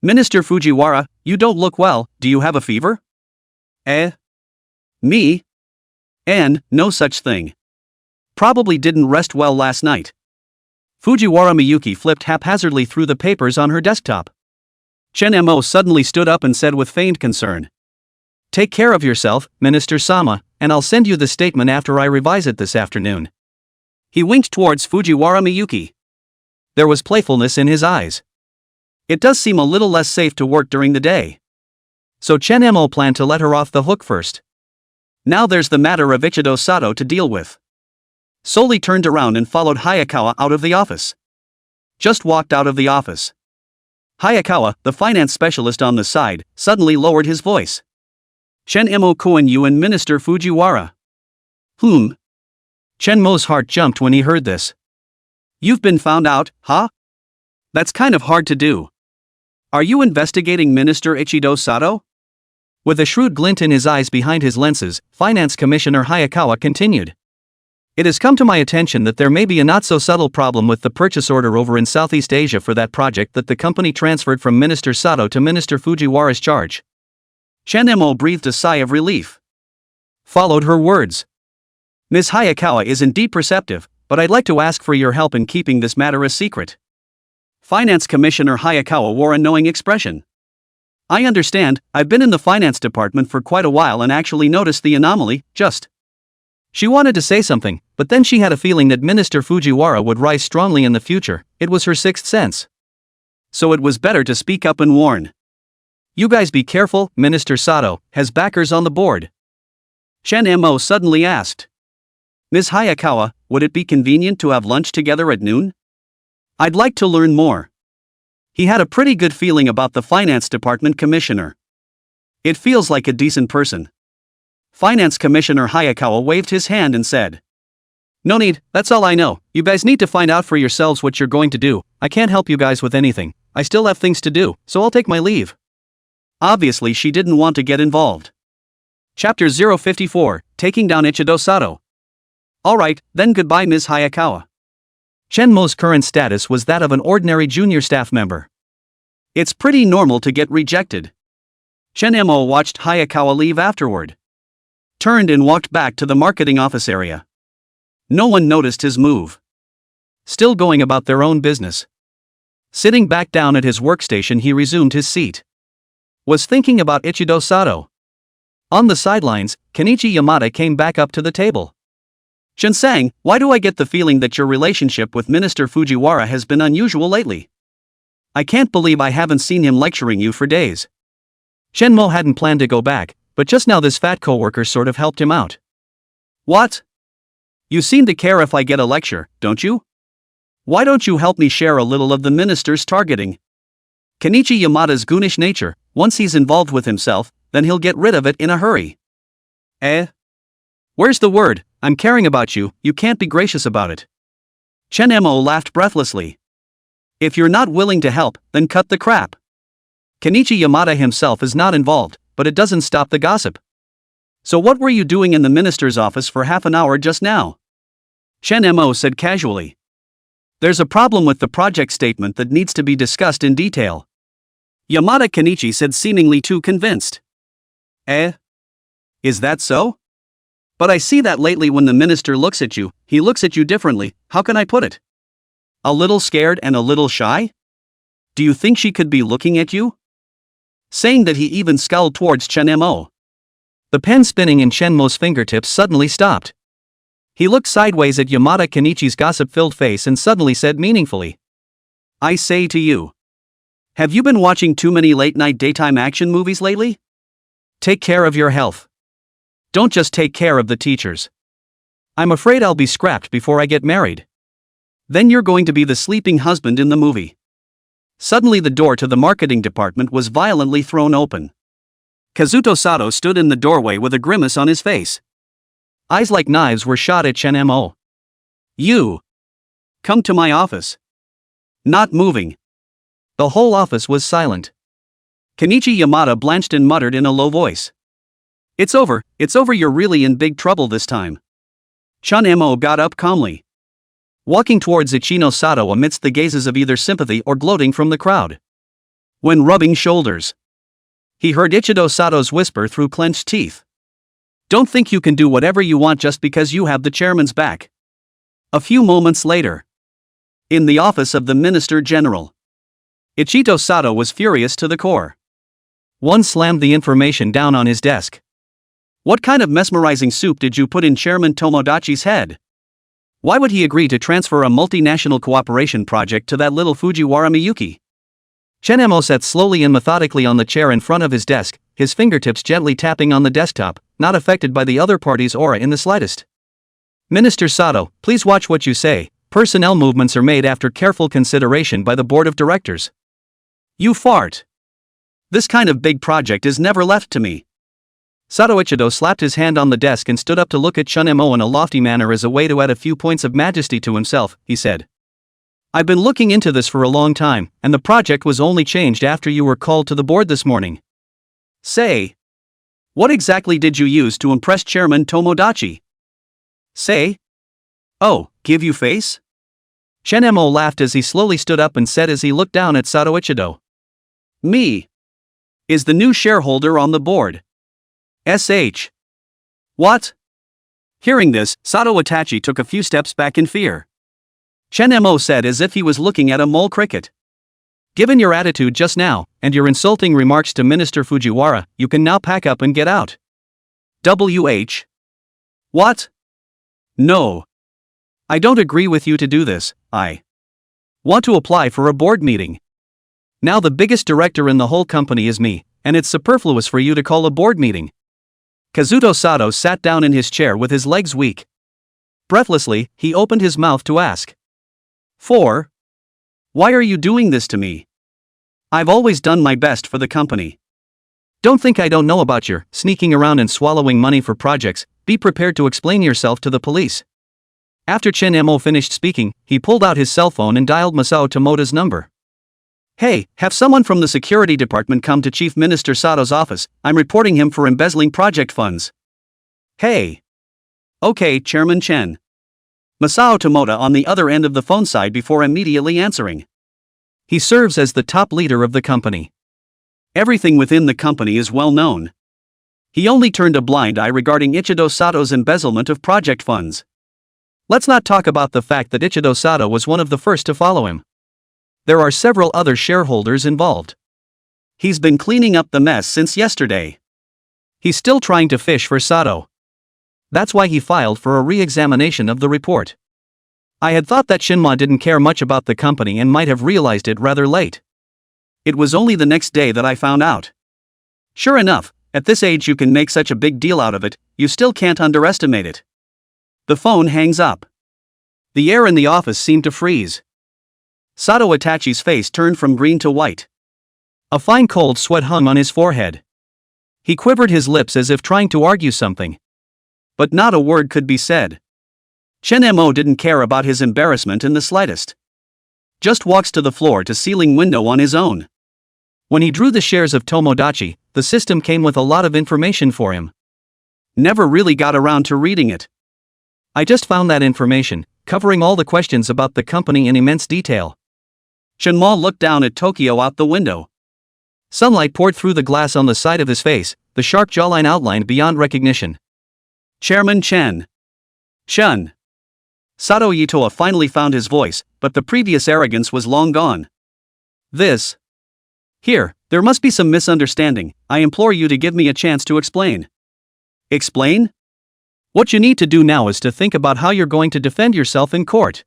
Minister Fujiwara, you don't look well, do you have a fever? Me? And, no such thing. Probably didn't rest well last night. Fujiwara Miyuki flipped haphazardly through the papers on her desktop. Chen Mo suddenly stood up and said with feigned concern. Take care of yourself, Minister Sama, and I'll send you the statement after I revise it this afternoon. He winked towards Fujiwara Miyuki. There was playfulness in his eyes. It does seem a little less safe to work during the day. So Chen Mo planned to let her off the hook first. Now there's the matter of Ichido Sato to deal with. Soli turned around and followed Hayakawa out of the office. Just walked out of the office. Hayakawa, the finance specialist on the side, suddenly lowered his voice. Chen Mo Koen you and Minister Fujiwara. Chen Mo's heart jumped when he heard this. You've been found out, huh? That's kind of hard to do. Are you investigating Minister Ichido Sato? With a shrewd glint in his eyes behind his lenses, Finance Commissioner Hayakawa continued. It has come to my attention that there may be a not-so-subtle problem with the purchase order over in Southeast Asia for that project that the company transferred from Minister Sato to Minister Fujiwara's charge. Chen Mo breathed a sigh of relief. Followed her words. Ms. Hayakawa is indeed perceptive, but I'd like to ask for your help in keeping this matter a secret. Finance Commissioner Hayakawa wore a knowing expression. I understand, I've been in the finance department for quite a while and actually noticed the anomaly, just. She wanted to say something, but then she had a feeling that Minister Fujiwara would rise strongly in the future, it was her sixth sense. So it was better to speak up and warn. You guys be careful, Minister Sato has backers on the board. Chen Mo suddenly asked. Ms. Hayakawa, would it be convenient to have lunch together at noon? I'd like to learn more. He had a pretty good feeling about the finance department commissioner. It feels like a decent person. Finance Commissioner Hayakawa waved his hand and said. No need, that's all I know, you guys need to find out for yourselves what you're going to do, I can't help you guys with anything, I still have things to do, so I'll take my leave. Obviously she didn't want to get involved. Chapter 054, Taking Down Ichido Sato. Alright, then goodbye Ms. Hayakawa. Chen Mo's current status was that of an ordinary junior staff member. It's pretty normal to get rejected. Chen Mo watched Hayakawa leave afterward. Turned and walked back to the marketing office area. No one noticed his move. Still going about their own business. Sitting back down at his workstation he resumed his seat. Was thinking about Ichido Sato. On the sidelines, Kenichi Yamada came back up to the table. Shinsang, why do I get the feeling that your relationship with Minister Fujiwara has been unusual lately? I can't believe I haven't seen him lecturing you for days. Shenmo hadn't planned to go back, but just now this fat coworker sort of helped him out. What? You seem to care if I get a lecture, don't you? Why don't you help me share a little of the minister's targeting? Kenichi Yamada's goonish nature, once he's involved with himself, then he'll get rid of it in a hurry. Where's the word? I'm caring about you, you can't be gracious about it. Chen Mo laughed breathlessly. If you're not willing to help, then cut the crap. Kenichi Yamada himself is not involved, but it doesn't stop the gossip. So what were you doing in the minister's office for half an hour just now? Chen Mo said casually. There's a problem with the project statement that needs to be discussed in detail. Yamada Kenichi said, seemingly too convinced. Is that so? But I see that lately when the minister looks at you, he looks at you differently. How can I put it? A little scared and a little shy? Do you think she could be looking at you? Saying that, he even scowled towards Chen Mo. The pen spinning in Chen Mo's fingertips suddenly stopped. He looked sideways at Yamada Kenichi's gossip-filled face and suddenly said meaningfully, I say to you, have you been watching too many late-night daytime action movies lately? Take care of your health. Don't just take care of the teachers. I'm afraid I'll be scrapped before I get married. Then you're going to be the sleeping husband in the movie. Suddenly the door to the marketing department was violently thrown open. Kazuto Sato stood in the doorway with a grimace on his face. Eyes like knives were shot at Chen Mo. You! Come to my office. Not moving. The whole office was silent. Kenichi Yamada blanched and muttered in a low voice. It's over, you're really in big trouble this time. Chen Mo got up calmly. Walking towards Ichino Sato amidst the gazes of either sympathy or gloating from the crowd. When rubbing shoulders, he heard Ichido Sato's whisper through clenched teeth. Don't think you can do whatever you want just because you have the chairman's back. A few moments later, in the office of the Minister General, Ichito Sato was furious to the core. One slammed the information down on his desk. What kind of mesmerizing soup did you put in Chairman Tomodachi's head? Why would he agree to transfer a multinational cooperation project to that little Fujiwara Miyuki? Chen Mo sat slowly and methodically on the chair in front of his desk, his fingertips gently tapping on the desktop, not affected by the other party's aura in the slightest. Minister Sato, please watch what you say. Personnel movements are made after careful consideration by the board of directors. You fart. This kind of big project is never left to me. Sato Ichido slapped his hand on the desk and stood up to look at Chen Mo in a lofty manner as a way to add a few points of majesty to himself. He said, I've been looking into this for a long time, and the project was only changed after you were called to the board this morning. Say, what exactly did you use to impress Chairman Tomodachi? Say, oh, give you face? Chen Mo laughed as he slowly stood up and said as he looked down at Sato Ichido. Me. Is the new shareholder on the board. SH. What? Hearing this, Sato Itachi took a few steps back in fear. Chen Mo said as if he was looking at a mole cricket. Given your attitude just now, and your insulting remarks to Minister Fujiwara, you can now pack up and get out. WH. What? No. I don't agree with you to do this. I want to apply for a board meeting. Now the biggest director in the whole company is me, and it's superfluous for you to call a board meeting. Kazuto Sato sat down in his chair with his legs weak. Breathlessly, he opened his mouth to ask. Why are you doing this to me? I've always done my best for the company. Don't think I don't know about your sneaking around and swallowing money for projects. Be prepared to explain yourself to the police. After Chen Mo finished speaking, he pulled out his cell phone and dialed Masao Tomoda's number. Hey, have someone from the security department come to Chief Minister Sato's office. I'm reporting him for embezzling project funds. Hey. Okay, Chairman Chen. Masao Tomoda on the other end of the phone side before immediately answering. He serves as the top leader of the company. Everything within the company is well known. He only turned a blind eye regarding Ichido Sato's embezzlement of project funds. Let's not talk about the fact that Ichido Sato was one of the first to follow him. There are several other shareholders involved. He's been cleaning up the mess since yesterday. He's still trying to fish for Sato. That's why he filed for a re-examination of the report. I had thought that Shinma didn't care much about the company and might have realized it rather late. It was only the next day that I found out. Sure enough, at this age you can make such a big deal out of it, you still can't underestimate it. The phone hangs up. The air in the office seemed to freeze. Sato Itachi's face turned from green to white. A fine cold sweat hung on his forehead. He quivered his lips as if trying to argue something. But not a word could be said. Chen Mo didn't care about his embarrassment in the slightest. Just walks to the floor-to-ceiling window on his own. When he drew the shares of Tomodachi, the system came with a lot of information for him. Never really got around to reading it. I just found that information, covering all the questions about the company in immense detail. Shenmue looked down at Tokyo out the window. Sunlight poured through the glass on the side of his face, the sharp jawline outlined beyond recognition. Chairman Chen. Shun. Sato Itoa finally found his voice, but the previous arrogance was long gone. This. Here, there must be some misunderstanding. I implore you to give me a chance to explain. Explain? What you need to do now is to think about how you're going to defend yourself in court.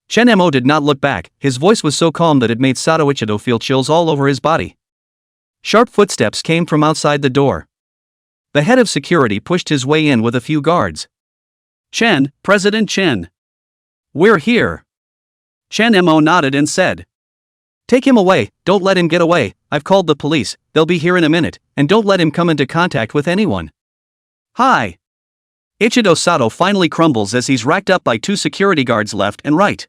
Shenmue did not look back, his voice was so calm that it made Sato Ichido feel chills all over his body. Sharp footsteps came from outside the door. The head of security pushed his way in with a few guards. Chen, President Chen. We're here. Shenmue nodded and said. Take him away, don't let him get away, I've called the police, they'll be here in a minute, and don't let him come into contact with anyone. Hi. Ichido Sato finally crumbles as he's racked up by two security guards left and right.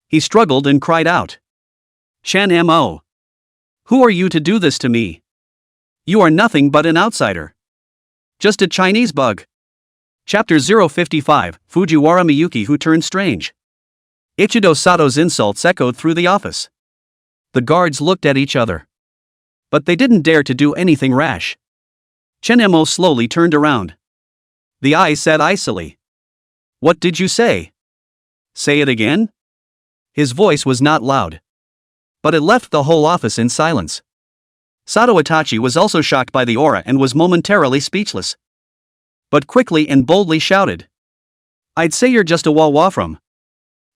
He struggled and cried out. Shenmue. Who are you to do this to me? You are nothing but an outsider. Just a Chinese bug. Chapter 055, Fujiwara Miyuki who turned strange. Ichido Sato's insults echoed through the office. The guards looked at each other. But they didn't dare to do anything rash. Shenmue slowly turned around. The eyes said icily. What did you say? Say it again? His voice was not loud. But it left the whole office in silence. Sato Itachi was also shocked by the aura and was momentarily speechless. But quickly and boldly shouted. I'd say you're just a wawa from.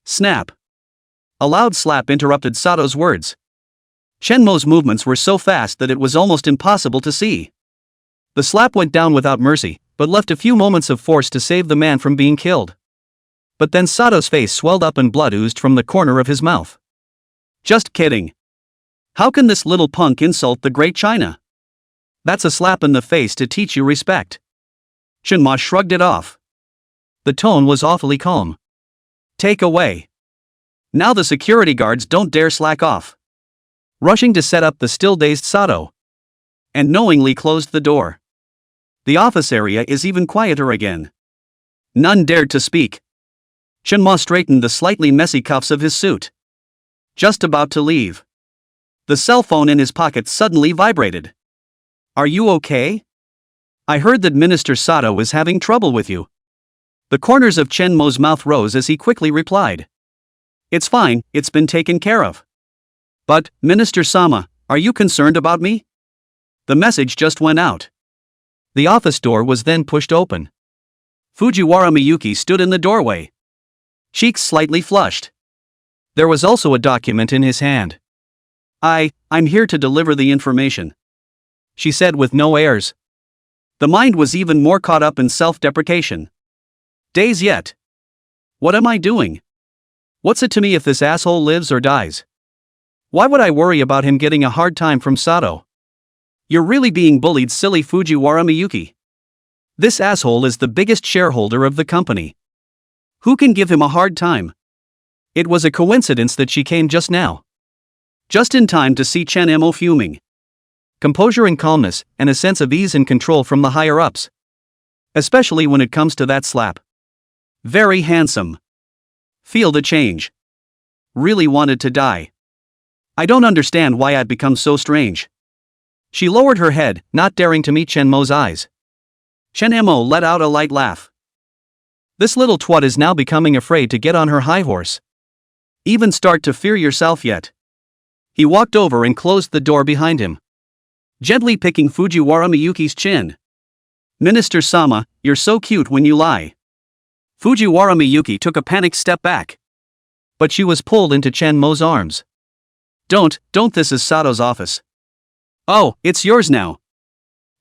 Snap. A loud slap interrupted Sato's words. Shenmue's movements were so fast that it was almost impossible to see. The slap went down without mercy, but left a few moments of force to save the man from being killed. But then Sato's face swelled up and blood oozed from the corner of his mouth. Just kidding. How can this little punk insult the great China? That's a slap in the face to teach you respect. Shenmue shrugged it off. The tone was awfully calm. Take away. Now the security guards don't dare slack off. Rushing to set up the still-dazed Sato. And knowingly closed the door. The office area is even quieter again. None dared to speak. Shenmue straightened the slightly messy cuffs of his suit. Just about to leave. The cell phone in his pocket suddenly vibrated. Are you okay? I heard that Minister Sato is having trouble with you. The corners of Shenmue's mouth rose as he quickly replied. It's fine, it's been taken care of. But, Minister Sama, are you concerned about me? The message just went out. The office door was then pushed open. Fujiwara Miyuki stood in the doorway. Cheeks slightly flushed. There was also a document in his hand. I'm here to deliver the information. She said with no airs. The mind was even more caught up in self-deprecation. Days yet. What am I doing? What's it to me if this asshole lives or dies? Why would I worry about him getting a hard time from Sato? You're really being bullied, silly Fujiwara Miyuki. This asshole is the biggest shareholder of the company. Who can give him a hard time? It was a coincidence that she came just now. Just in time to see Shenmue fuming. Composure and calmness, and a sense of ease and control from the higher-ups. Especially when it comes to that slap. Very handsome. Feel the change. Really wanted to die. I don't understand why I'd become so strange. She lowered her head, not daring to meet Shenmue's eyes. Shenmue let out a light laugh. This little twat is now becoming afraid to get on her high horse. Even start to fear yourself yet? He walked over and closed the door behind him. Gently picking Fujiwara Miyuki's chin. Minister Sama, you're so cute when you lie. Fujiwara Miyuki took a panicked step back. But she was pulled into Shenmue's arms. Don't, this is Sato's office. Oh, it's yours now.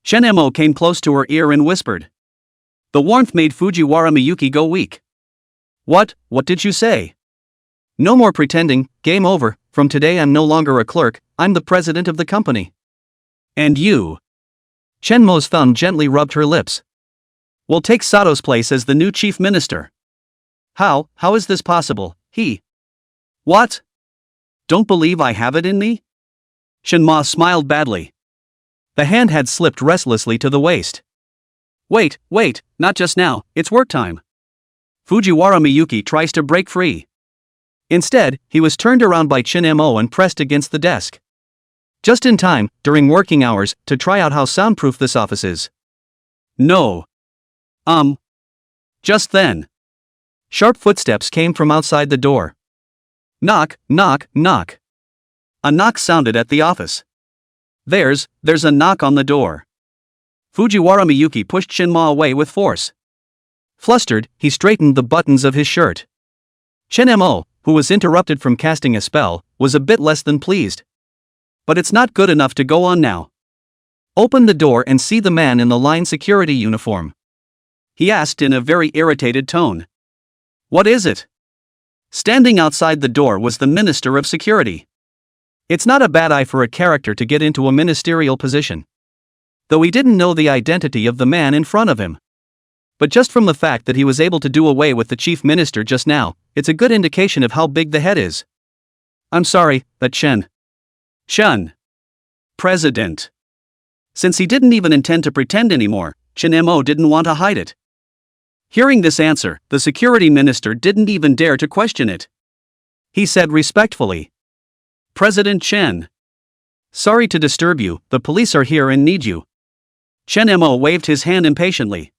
Shenmue came close to her ear and whispered. The warmth made Fujiwara Miyuki go weak. What did you say? No more pretending, game over, from today I'm no longer a clerk, I'm the president of the company. And you? Shenmue's thumb gently rubbed her lips. Will take Sato's place as the new chief minister. How is this possible, he? What? Don't believe I have it in me? Shinma smiled badly. The hand had slipped restlessly to the waist. Wait, not just now, it's work time. Fujiwara Miyuki tries to break free. Instead, he was turned around by Chin-mo and pressed against the desk. Just in time, during working hours, to try out how soundproof this office is. No. Just then. Sharp footsteps came from outside the door. Knock, knock, knock. A knock sounded at the office. There's a knock on the door. Fujiwara Miyuki pushed Shinma away with force. Flustered, he straightened the buttons of his shirt. Chin-mo, who was interrupted from casting a spell, was a bit less than pleased. But it's not good enough to go on now. Open the door and see the man in the line security uniform. He asked in a very irritated tone. What is it? Standing outside the door was the Minister of Security. It's not a bad eye for a character to get into a ministerial position. Though he didn't know the identity of the man in front of him. But just from the fact that he was able to do away with the chief minister just now, it's a good indication of how big the head is. I'm sorry, but Shun. President. Since he didn't even intend to pretend anymore, Chin-mo didn't want to hide it. Hearing this answer, the security minister didn't even dare to question it. He said respectfully. President Chen. Sorry to disturb you, the police are here and need you. Chin-mo waved his hand impatiently.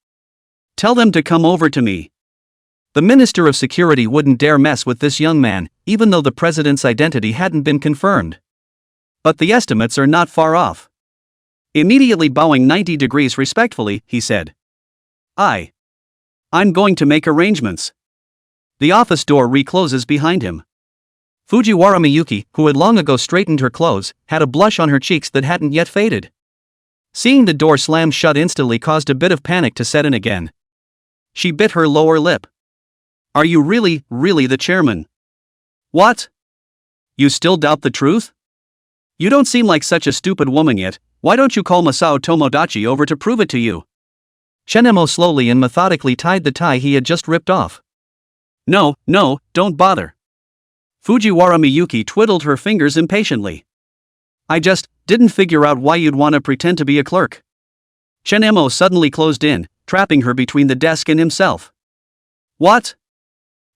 Tell them to come over to me. The Minister of Security wouldn't dare mess with this young man, even though the president's identity hadn't been confirmed. But the estimates are not far off. Immediately bowing 90 degrees respectfully, he said. I'm going to make arrangements. The office door recloses behind him. Fujiwara Miyuki, who had long ago straightened her clothes, had a blush on her cheeks that hadn't yet faded. Seeing the door slam shut instantly caused a bit of panic to set in again. She bit her lower lip. Are you really the chairman? What? You still doubt the truth? You don't seem like such a stupid woman yet, why don't you call Masao Tomodachi over to prove it to you? Chin-mo slowly and methodically tied the tie he had just ripped off. No, don't bother. Fujiwara Miyuki twiddled her fingers impatiently. I just didn't figure out why you'd want to pretend to be a clerk. Chin-mo suddenly closed in, trapping her between the desk and himself. What?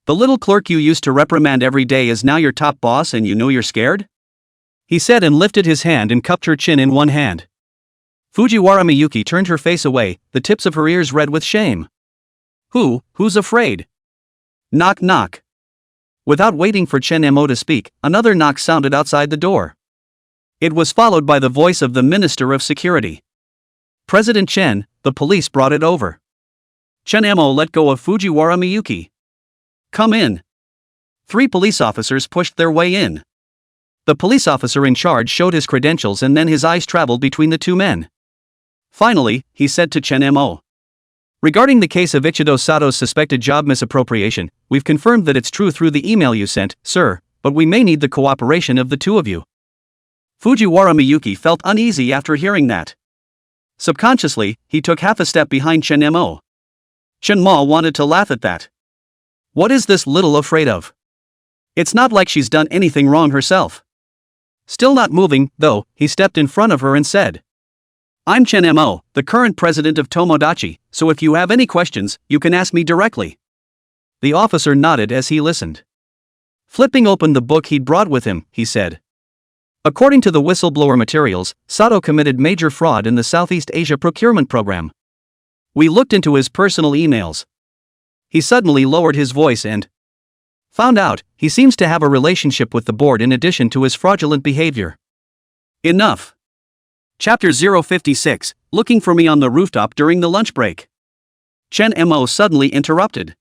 The little clerk you used to reprimand every day is now your top boss and you know you're scared? He said and lifted his hand and cupped her chin in one hand. Fujiwara Miyuki turned her face away, the tips of her ears red with shame. Who's afraid? Knock knock. Without waiting for Chin-mo to speak, another knock sounded outside the door. It was followed by the voice of the Minister of Security. President Chen, the police brought it over. Chin-mo let go of Fujiwara Miyuki. Come in. 3 police officers pushed their way in. The police officer in charge showed his credentials and then his eyes traveled between the 2 men. Finally, he said to Chin-mo. Regarding the case of Ichido Sato's suspected job misappropriation, we've confirmed that it's true through the email you sent, sir, but we may need the cooperation of the 2 of you. Fujiwara Miyuki felt uneasy after hearing that. Subconsciously, he took half a step behind Chin-mo. Chin-mo wanted to laugh at that. What is this little afraid of? It's not like she's done anything wrong herself. Still not moving, though, he stepped in front of her and said. I'm Chin-mo, the current president of Tomodachi, so if you have any questions, you can ask me directly. The officer nodded as he listened. Flipping open the book he'd brought with him, he said. According to the whistleblower materials, Sato committed major fraud in the Southeast Asia procurement program. We looked into his personal emails. He suddenly lowered his voice and found out he seems to have a relationship with the board in addition to his fraudulent behavior. Enough. Chapter 056, Looking for me on the rooftop during the lunch break. Chin-mo suddenly interrupted.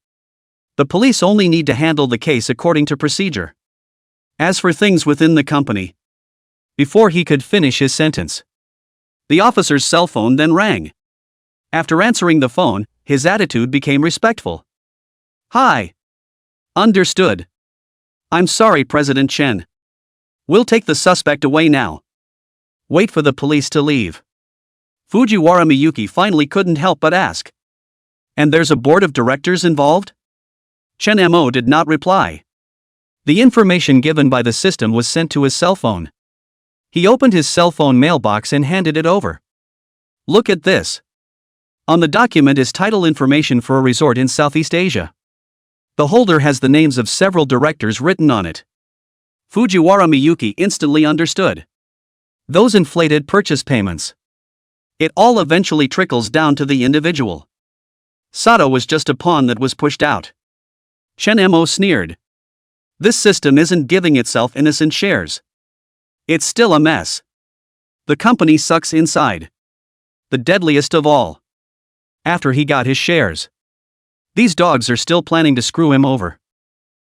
The police only need to handle the case according to procedure. As for things within the company. Before he could finish his sentence, the officer's cell phone then rang. After answering the phone, his attitude became respectful. Hi. Understood. I'm sorry, President Chen. We'll take the suspect away now. Wait for the police to leave. Fujiwara Miyuki finally couldn't help but ask. And there's a board of directors involved? Chin-mo did not reply. The information given by the system was sent to his cell phone. He opened his cell phone mailbox and handed it over. Look at this. On the document is title information for a resort in Southeast Asia. The holder has the names of several directors written on it. Fujiwara Miyuki instantly understood. Those inflated purchase payments. It all eventually trickles down to the individual. Sato was just a pawn that was pushed out. Chen Mo sneered. This system isn't giving itself innocent shares. It's still a mess. The company sucks inside. The deadliest of all. After he got his shares. These dogs are still planning to screw him over.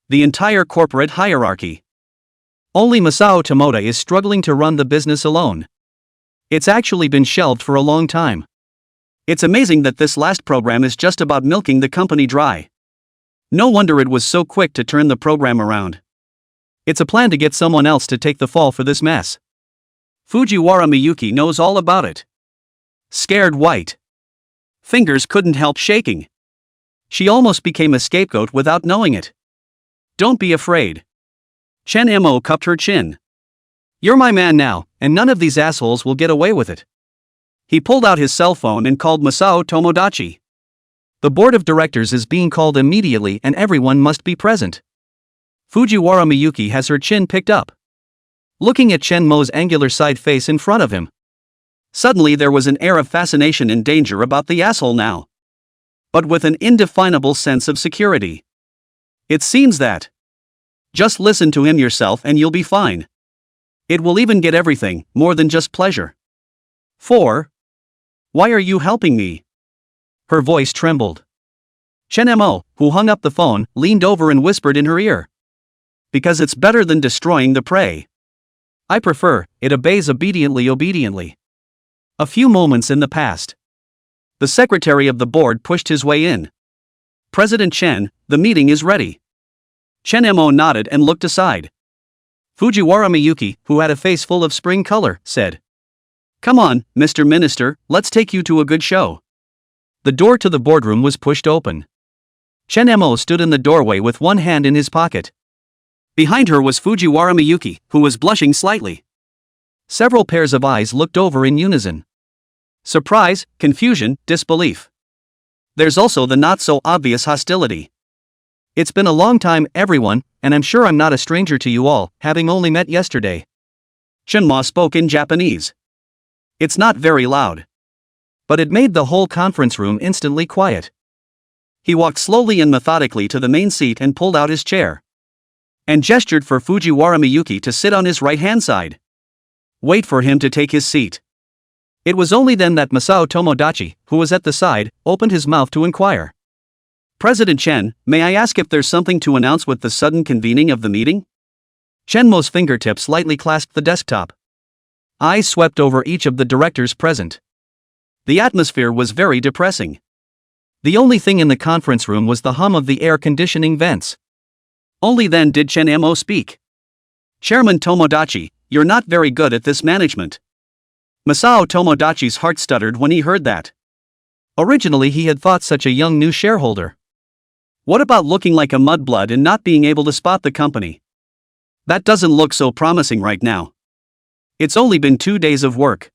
The entire corporate hierarchy. Only Masao Tomoda is struggling to run the business alone. It's actually been shelved for a long time. It's amazing that this last program is just about milking the company dry. No wonder it was so quick to turn the program around. It's a plan to get someone else to take the fall for this mess. Fujiwara Miyuki knows all about it. Scared white. Fingers couldn't help shaking. She almost became a scapegoat without knowing it. Don't be afraid. Chen Mo cupped her chin. You're my man now, and none of these assholes will get away with it. He pulled out his cell phone and called Masao Tomodachi. The board of directors is being called immediately and everyone must be present. Fujiwara Miyuki has her chin picked up. Looking at Chen Mo's angular side face in front of him. Suddenly there was an air of fascination and danger about the asshole now. But with an indefinable sense of security. It seems that. Just listen to him yourself and you'll be fine. It will even get everything, more than just pleasure. 4. Why are you helping me? Her voice trembled. Chen Mo, who hung up the phone, leaned over and whispered in her ear. Because it's better than destroying the prey. I prefer, it obeys obediently. A few moments in the past. The secretary of the board pushed his way in. President Chen, the meeting is ready. Chen Mo nodded and looked aside. Fujiwara Miyuki, who had a face full of spring color, said. Come on, Mr. Minister, let's take you to a good show. The door to the boardroom was pushed open. Chen Mo stood in the doorway with one hand in his pocket. Behind her was Fujiwara Miyuki, who was blushing slightly. Several pairs of eyes looked over in unison. Surprise, confusion, disbelief. There's also the not-so-obvious hostility. It's been a long time, everyone, and I'm sure I'm not a stranger to you all, having only met yesterday. Shinma spoke in Japanese. It's not very loud. But it made the whole conference room instantly quiet. He walked slowly and methodically to the main seat and pulled out his chair. And gestured for Fujiwara Miyuki to sit on his right-hand side. Wait for him to take his seat. It was only then that Masao Tomodachi, who was at the side, opened his mouth to inquire. President Chen, may I ask if there's something to announce with the sudden convening of the meeting? Chen Mo's fingertips lightly clasped the desktop. Eyes swept over each of the directors present. The atmosphere was very depressing. The only thing in the conference room was the hum of the air conditioning vents. Only then did Chen Mo speak. Chairman Tomodachi, you're not very good at this management. Masao Tomodachi's heart stuttered when he heard that. Originally he had thought such a young new shareholder. What about looking like a mudblood and not being able to spot the company? That doesn't look so promising right now. It's only been 2 days of work.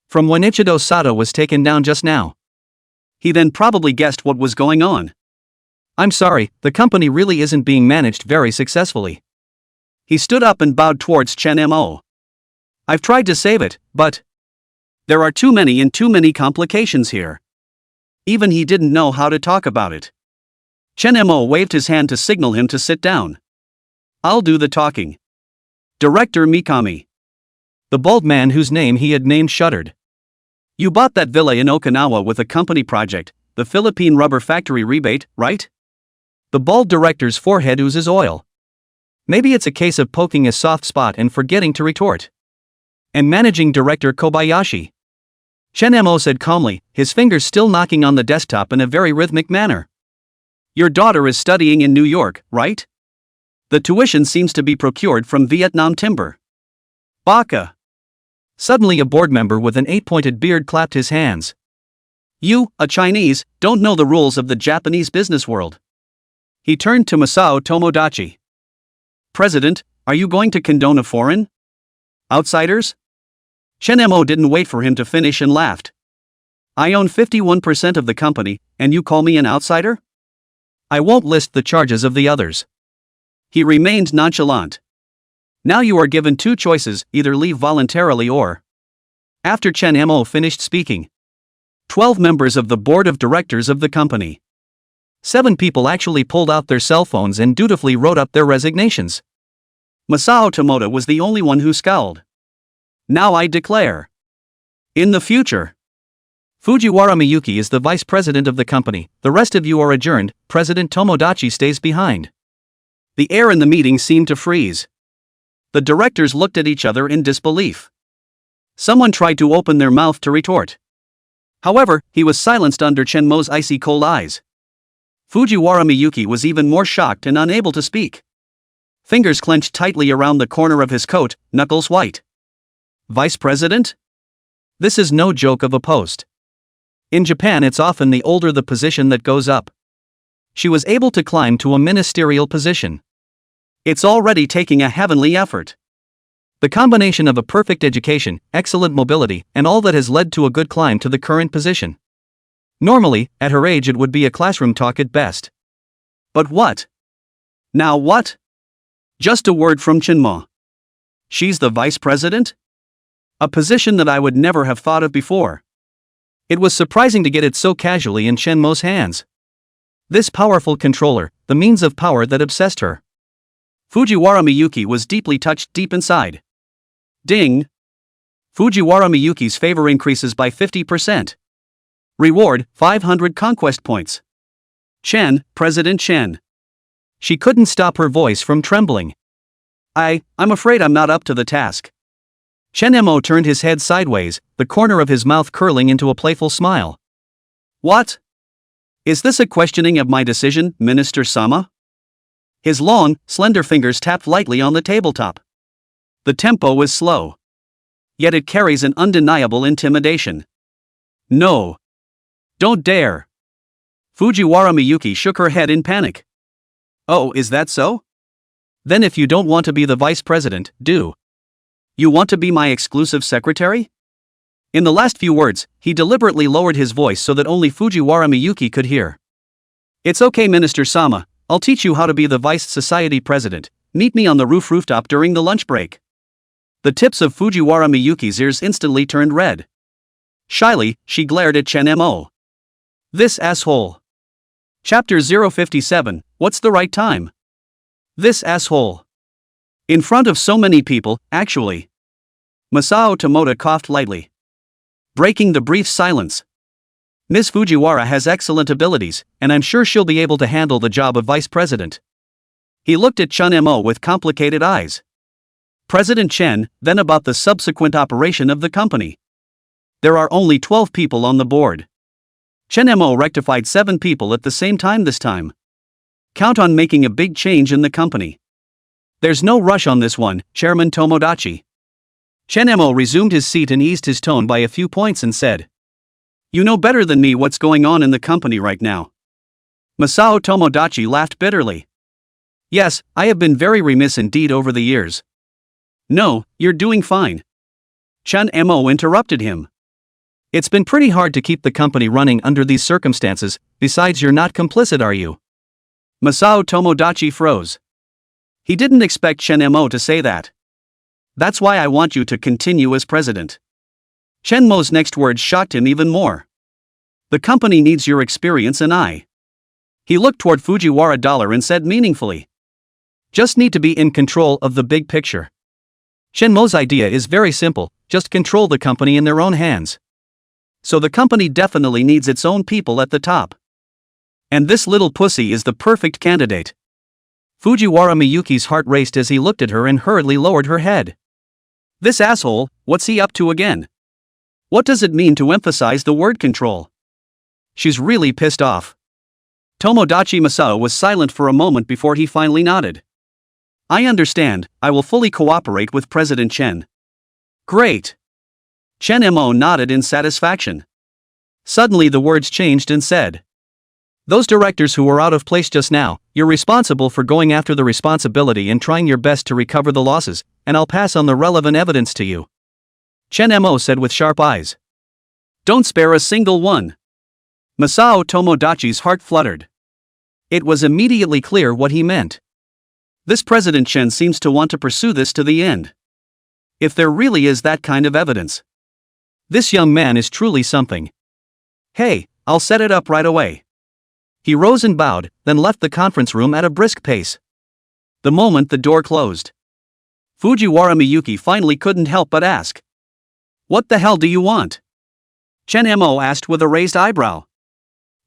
From when Ichido Sato was taken down just now. He then probably guessed what was going on. I'm sorry, the company really isn't being managed very successfully. He stood up and bowed towards Chen Mo. I've tried to save it, but there are too many complications here. Even he didn't know how to talk about it. Chen Mo waved his hand to signal him to sit down. I'll do the talking. Director Mikami. The bald man whose name he had named shuddered. You bought that villa in Okinawa with a company project, the Philippine Rubber Factory rebate, right? The bald director's forehead oozes oil. Maybe it's a case of poking a soft spot and forgetting to retort. And managing director Kobayashi. Chen Mo said calmly, his fingers still knocking on the desktop in a very rhythmic manner. Your daughter is studying in New York, right? The tuition seems to be procured from Vietnam Timber. Baka. Suddenly a board member with an 8-pointed beard clapped his hands. You, a Chinese, don't know the rules of the Japanese business world. He turned to Masao Tomodachi. President, are you going to condone a foreign outsiders? Chen Mo didn't wait for him to finish and laughed. I own 51% of the company, and you call me an outsider? I won't list the charges of the others. He remained nonchalant. Now you are given two choices, either leave voluntarily or... After Chen Mo finished speaking, 12 members of the board of directors of the company. 7 people actually pulled out their cell phones and dutifully wrote up their resignations. Masao Tomoda was the only one who scowled. Now I declare. In the future, Fujiwara Miyuki is the vice president of the company, the rest of you are adjourned, President Tomodachi stays behind. The air in the meeting seemed to freeze. The directors looked at each other in disbelief. Someone tried to open their mouth to retort. However, he was silenced under Chen Mo's icy cold eyes. Fujiwara Miyuki was even more shocked and unable to speak. Fingers clenched tightly around the corner of his coat, knuckles white. Vice President? This is no joke of a post. In Japan, it's often the older the position that goes up. She was able to climb to a ministerial position. It's already taking a heavenly effort. The combination of a perfect education, excellent mobility, and all that has led to a good climb to the current position. Normally, at her age it would be a classroom talk at best. But what? Now what? Just a word from Chinmo. She's the vice president? A position that I would never have thought of before. It was surprising to get it so casually in Shenmo's hands. This powerful controller, the means of power that obsessed her. Fujiwara Miyuki was deeply touched deep inside. Ding! Fujiwara Miyuki's favor increases by 50%. Reward, 500 conquest points. Chen, President Chen. She couldn't stop her voice from trembling. I'm afraid I'm not up to the task. Chen Mo turned his head sideways, the corner of his mouth curling into a playful smile. What? Is this a questioning of my decision, Minister Sama? His long, slender fingers tapped lightly on the tabletop. The tempo was slow. Yet it carries an undeniable intimidation. No. Don't dare. Fujiwara Miyuki shook her head in panic. Oh, is that so? Then if you don't want to be the vice president, do. You want to be my exclusive secretary? In the last few words, he deliberately lowered his voice so that only Fujiwara Miyuki could hear. It's okay, Minister Sama, I'll teach you how to be the vice society president. Meet me on the rooftop during the lunch break. The tips of Fujiwara Miyuki's ears instantly turned red. Shyly, she glared at Chen Mo. This asshole. Chapter 057, What's the right time? This asshole. In front of so many people, actually. Masao Tomoda coughed lightly, breaking the brief silence. Ms. Fujiwara has excellent abilities, and I'm sure she'll be able to handle the job of vice president. He looked at Chen Mo with complicated eyes. President Chen, then about the subsequent operation of the company. There are only 12 people on the board. Chen Mo rectified 7 people at the same time this time. Count on making a big change in the company. There's no rush on this one, Chairman Tomodachi. Chen Mo resumed his seat and eased his tone by a few points and said, You know better than me what's going on in the company right now. Masao Tomodachi laughed bitterly. Yes, I have been very remiss indeed over the years. No, you're doing fine. Chen Mo interrupted him. It's been pretty hard to keep the company running under these circumstances, besides you're not complicit, are you? Masao Tomodachi froze. He didn't expect Chen Mo to say that. That's why I want you to continue as president. Chen Mo's next words shocked him even more. The company needs your experience and I. He looked toward Fujiwara Dollar and said meaningfully. Just need to be in control of the big picture. Chen Mo's idea is very simple, just control the company in their own hands. So the company definitely needs its own people at the top. And this little pussy is the perfect candidate. Fujiwara Miyuki's heart raced as he looked at her and hurriedly lowered her head. This asshole, what's he up to again? What does it mean to emphasize the word control? She's really pissed off. Tomodachi Masao was silent for a moment before he finally nodded. I understand, I will fully cooperate with President Chen. Great. Chen Mo nodded in satisfaction. Suddenly the words changed and said. Those directors who were out of place just now, you're responsible for going after the responsibility and trying your best to recover the losses, and I'll pass on the relevant evidence to you. Chen Mo said with sharp eyes. Don't spare a single one. Masao Tomodachi's heart fluttered. It was immediately clear what he meant. This President Chen seems to want to pursue this to the end. If there really is that kind of evidence. This young man is truly something. Hey, I'll set it up right away. He rose and bowed, then left the conference room at a brisk pace. The moment the door closed, Fujiwara Miyuki finally couldn't help but ask. What the hell do you want? Chen Mo asked with a raised eyebrow.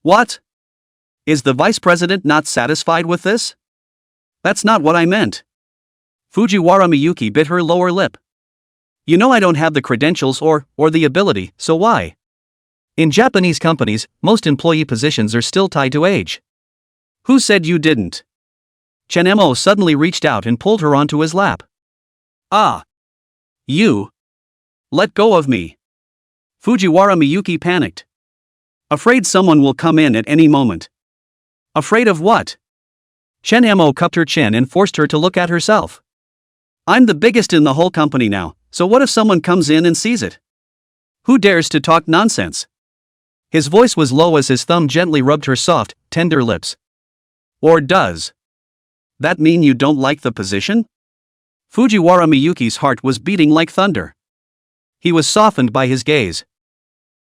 What? Is the vice president not satisfied with this? That's not what I meant. Fujiwara Miyuki bit her lower lip. You know I don't have the credentials or the ability, so why? In Japanese companies, most employee positions are still tied to age. Who said you didn't? Chen Mo suddenly reached out and pulled her onto his lap. Ah. You. Let go of me. Fujiwara Miyuki panicked. Afraid someone will come in at any moment. Afraid of what? Chen Mo cupped her chin and forced her to look at herself. I'm the biggest in the whole company now, so what if someone comes in and sees it? Who dares to talk nonsense? His voice was low as his thumb gently rubbed her soft, tender lips. Or does that mean you don't like the position? Fujiwara Miyuki's heart was beating like thunder. He was softened by his gaze.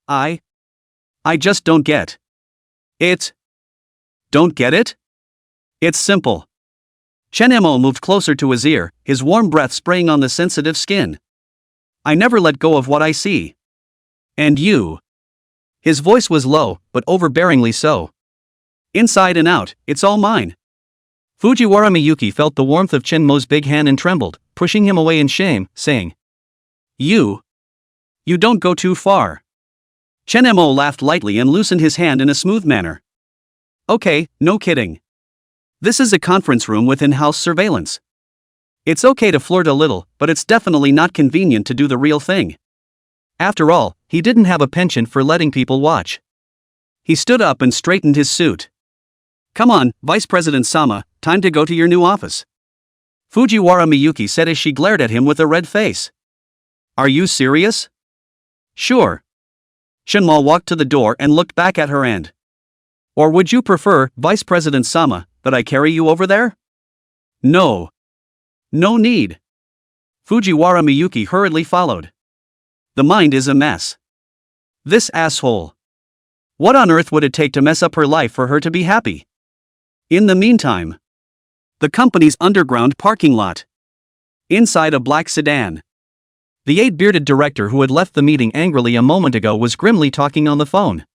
I just don't get it. Don't get it? It's simple. Chen Mo moved closer to his ear, his warm breath spraying on the sensitive skin. I never let go of what I see. And you. His voice was low, but overbearingly so. Inside and out, it's all mine. Fujiwara Miyuki felt the warmth of Chen Mo's big hand and trembled, pushing him away in shame, saying, You don't go too far. Chen Mo laughed lightly and loosened his hand in a smooth manner. Okay, no kidding. This is a conference room with in-house surveillance. It's okay to flirt a little, but it's definitely not convenient to do the real thing. After all, he didn't have a penchant for letting people watch. He stood up and straightened his suit. Come on, Vice President Sama, time to go to your new office. Fujiwara Miyuki said as she glared at him with a red face. Are you serious? Sure. Shinma walked to the door and looked back at her and. Or would you prefer, Vice President Sama, that I carry you over there? No. No need. Fujiwara Miyuki hurriedly followed. The mind is a mess. This asshole. What on earth would it take to mess up her life for her to be happy? In the meantime, the company's underground parking lot. Inside a black sedan. The eight-bearded director who had left the meeting angrily a moment ago was grimly talking on the phone.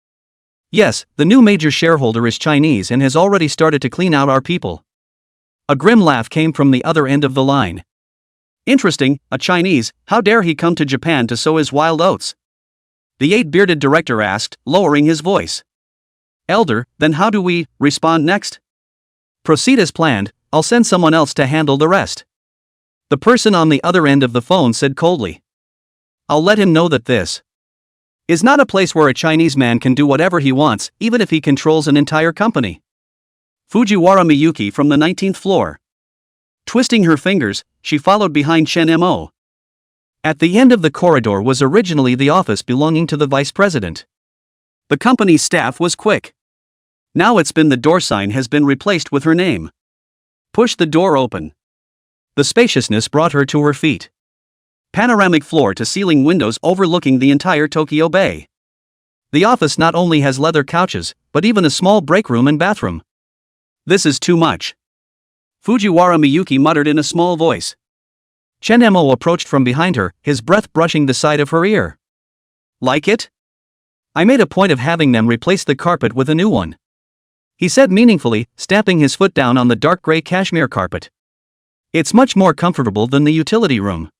Yes, the new major shareholder is Chinese and has already started to clean out our people. A grim laugh came from the other end of the line. Interesting, a Chinese, how dare he come to Japan to sow his wild oats? The eight-bearded director asked, lowering his voice. Elder, then how do we respond next? Proceed as planned, I'll send someone else to handle the rest. The person on the other end of the phone said coldly. I'll let him know that this is not a place where a Chinese man can do whatever he wants, even if he controls an entire company. Fujiwara Miyuki from the 19th floor. Twisting her fingers, she followed behind Chen Mo. At the end of the corridor was originally the office belonging to the vice president. The company's staff was quick. Now the door sign has been replaced with her name. Push the door open. The spaciousness brought her to her feet. Panoramic floor-to-ceiling windows overlooking the entire Tokyo Bay. The office not only has leather couches, but even a small break room and bathroom. This is too much. Fujiwara Miyuki muttered in a small voice. Chen Mo approached from behind her, his breath brushing the side of her ear. Like it? I made a point of having them replace the carpet with a new one. He said meaningfully, stamping his foot down on the dark gray cashmere carpet. It's much more comfortable than the utility room.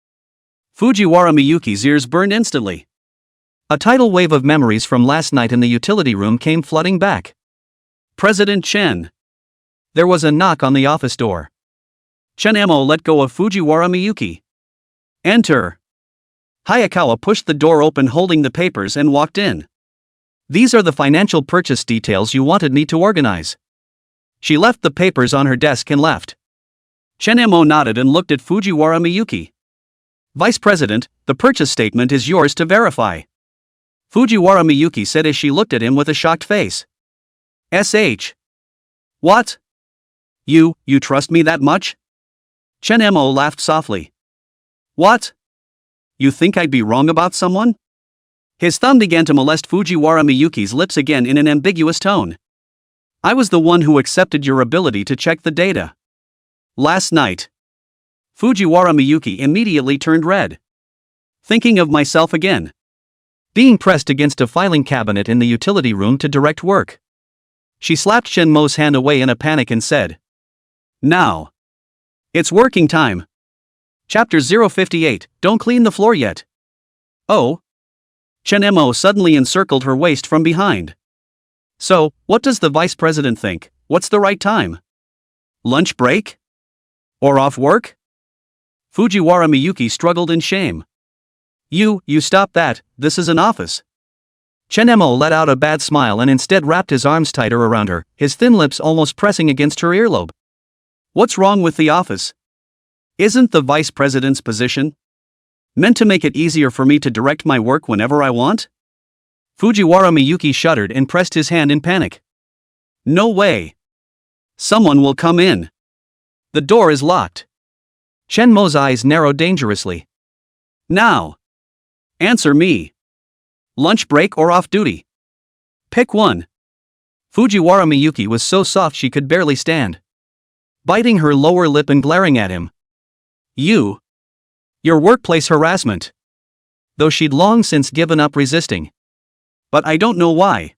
Fujiwara Miyuki's ears burned instantly. A tidal wave of memories from last night in the utility room came flooding back. President Chen. There was a knock on the office door. Chen Mo let go of Fujiwara Miyuki. Enter. Hayakawa pushed the door open holding the papers and walked in. These are the financial purchase details you wanted me to organize. She left the papers on her desk and left. Chen Mo nodded and looked at Fujiwara Miyuki. Vice President, the purchase statement is yours to verify. Fujiwara Miyuki said as she looked at him with a shocked face. SH. What? You trust me that much? Chen Mo laughed softly. What? You think I'd be wrong about someone? His thumb began to molest Fujiwara Miyuki's lips again in an ambiguous tone. I was the one who accepted your ability to check the data. Last night. Fujiwara Miyuki immediately turned red. Thinking of myself again. Being pressed against a filing cabinet in the utility room to direct work. She slapped Chen Mo's hand away in a panic and said. Now. It's working time. Chapter 058, Don't clean the floor yet. Oh. Chen Mo suddenly encircled her waist from behind. So, what does the vice president think? What's the right time? Lunch break? Or off work? Fujiwara Miyuki struggled in shame. You stop that, this is an office. Chen Mo let out a bad smile and instead wrapped his arms tighter around her, his thin lips almost pressing against her earlobe. What's wrong with the office? Isn't the vice president's position meant to make it easier for me to direct my work whenever I want? Fujiwara Miyuki shuddered and pressed his hand in panic. No way. Someone will come in. The door is locked. Chen Mo's eyes narrowed dangerously. Now. Answer me. Lunch break or off duty? Pick one. Fujiwara Miyuki was so soft she could barely stand. Biting her lower lip and glaring at him. Your workplace harassment. Though she'd long since given up resisting. But I don't know why.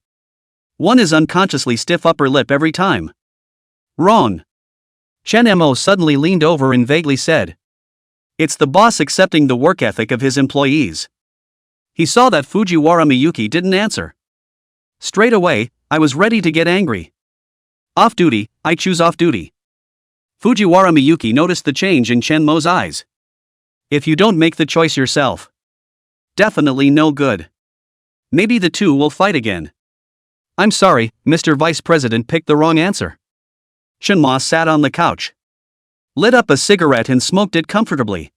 One is unconsciously stiff upper lip every time. Wrong. Chen Mo suddenly leaned over and vaguely said. It's the boss accepting the work ethic of his employees. He saw that Fujiwara Miyuki didn't answer. Straight away, I was ready to get angry. Off duty, I choose off duty. Fujiwara Miyuki noticed the change in Chen Mo's eyes. If you don't make the choice yourself. Definitely no good. Maybe the two will fight again. I'm sorry, Mr. Vice President picked the wrong answer. Chen Mo sat on the couch. Lit up a cigarette and smoked it comfortably.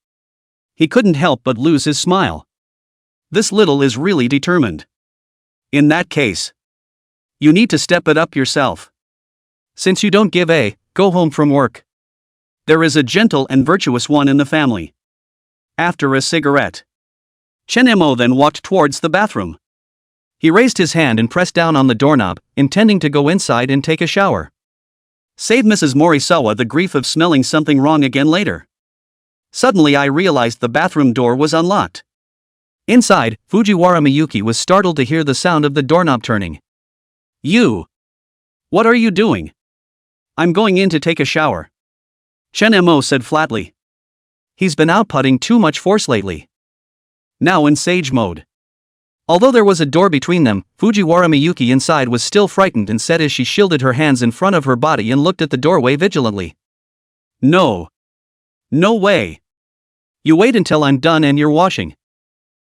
He couldn't help but lose his smile. This little is really determined. In that case. You need to step it up yourself. Since you don't give a go home from work. There is a gentle and virtuous one in the family. After a cigarette. Chen Mo then walked towards the bathroom. He raised his hand and pressed down on the doorknob, intending to go inside and take a shower. Save Mrs. Morisawa the grief of smelling something wrong again later. Suddenly I realized the bathroom door was unlocked. Inside, Fujiwara Miyuki was startled to hear the sound of the doorknob turning. You! What are you doing? I'm going in to take a shower. Chen Mo said flatly. He's been outputting too much force lately. Now in sage mode. Although there was a door between them, Fujiwara Miyuki inside was still frightened and said as she shielded her hands in front of her body and looked at the doorway vigilantly. No. No way. You wait until I'm done and you're washing.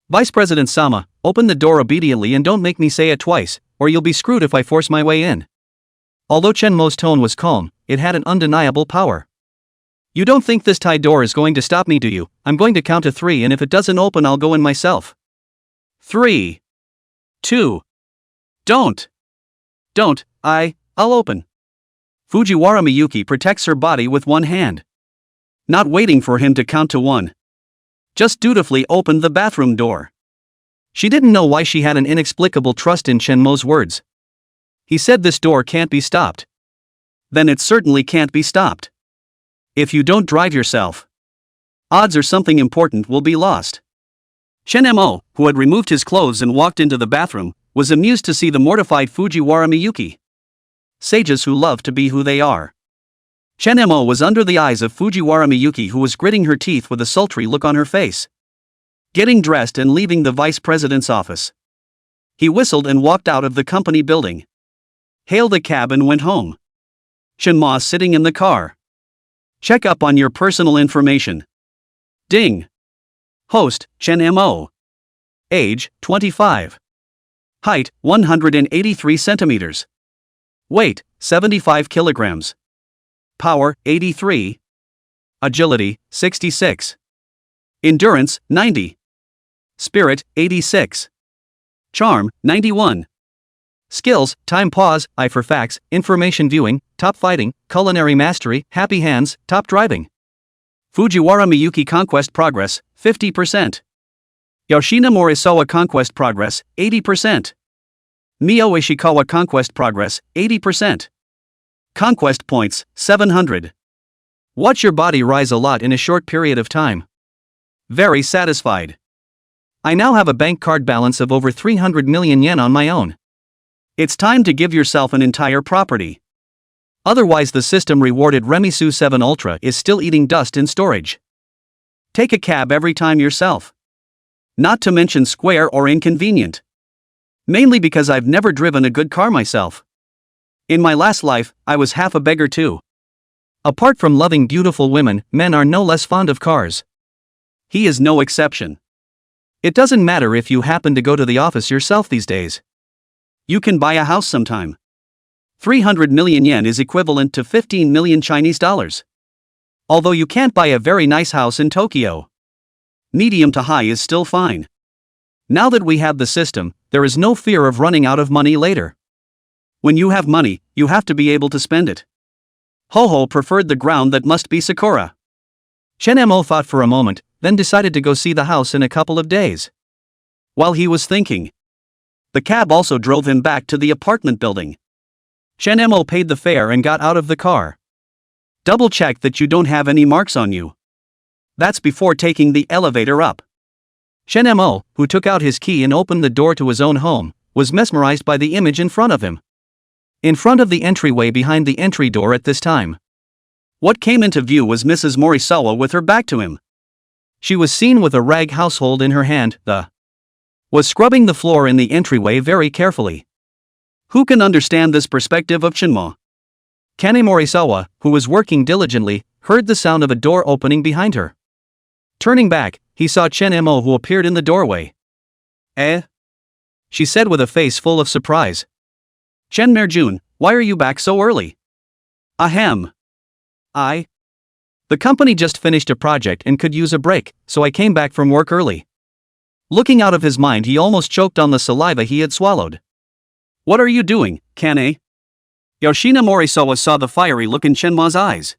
Vice President Sama, open the door obediently and don't make me say it twice, or you'll be screwed if I force my way in. Although Chen Mo's tone was calm, it had an undeniable power. You don't think this tie door is going to stop me, do you? I'm going to count to 3 and if it doesn't open I'll go in myself. 3. 2. Don't. I'll open. Fujiwara Miyuki protects her body with one hand. Not waiting for him to count to 1. Just dutifully opened the bathroom door. She didn't know why she had an inexplicable trust in Chen Mo's words. He said this door can't be stopped. Then it certainly can't be stopped. If you don't drive yourself, odds are something important will be lost. Chen Mo, who had removed his clothes and walked into the bathroom, was amused to see the mortified Fujiwara Miyuki. Sages who love to be who they are. Chen Mo was under the eyes of Fujiwara Miyuki, who was gritting her teeth with a sultry look on her face. Getting dressed and leaving the vice president's office. He whistled and walked out of the company building. Hailed a cab and went home. Chen Mo sitting in the car. Check up on your personal information. Ding. Host, Chen Mo. Age, 25. Height, 183 centimeters. Weight, 75 kilograms. Power, 83. Agility, 66. Endurance, 90. Spirit, 86. Charm, 91. Skills, time pause, eye for facts, information viewing, top fighting, culinary mastery, happy hands, top driving. Fujiwara Miyuki conquest progress, 50%. Yoshina Morisawa conquest progress, 80%. Mio Ishikawa conquest progress, 80%. Conquest points, 700. Watch your body rise a lot in a short period of time. Very satisfied. I now have a bank card balance of over 300 million yen on my own. It's time to give yourself an entire property. Otherwise the system rewarded Remisu 7 Ultra is still eating dust in storage. Take a cab every time yourself. Not to mention square or inconvenient. Mainly because I've never driven a good car myself. In my last life, I was half a beggar too. Apart from loving beautiful women, men are no less fond of cars. He is no exception. It doesn't matter if you happen to go to the office yourself these days. You can buy a house sometime. 300 million yen is equivalent to 15 million Chinese dollars. Although you can't buy a very nice house in Tokyo. Medium to high is still fine. Now that we have the system, there is no fear of running out of money later. When you have money, you have to be able to spend it. Ho-Ho preferred the ground that must be Sakura. Chen-mo thought for a moment, then decided to go see the house in a couple of days. While he was thinking, the cab also drove him back to the apartment building. Chen-mo paid the fare and got out of the car. Double-check that you don't have any marks on you. That's before taking the elevator up. Chen-mo, who took out his key and opened the door to his own home, was mesmerized by the image in front of him. In front of the entryway behind the entry door at this time. What came into view was Mrs. Morisawa with her back to him. She was seen with a rag household in her hand, was scrubbing the floor in the entryway very carefully. Who can understand this perspective of Shinmo? Kane Morisawa, who was working diligently, heard the sound of a door opening behind her. Turning back, he saw Chen-mo who appeared in the doorway. Eh? She said with a face full of surprise. Chen Merjun, why are you back so early? Ahem. The company just finished a project and could use a break, so I came back from work early. Looking out of his mind, he almost choked on the saliva he had swallowed. What are you doing, Kane? Yoshina Morisawa saw the fiery look in Shenma's eyes.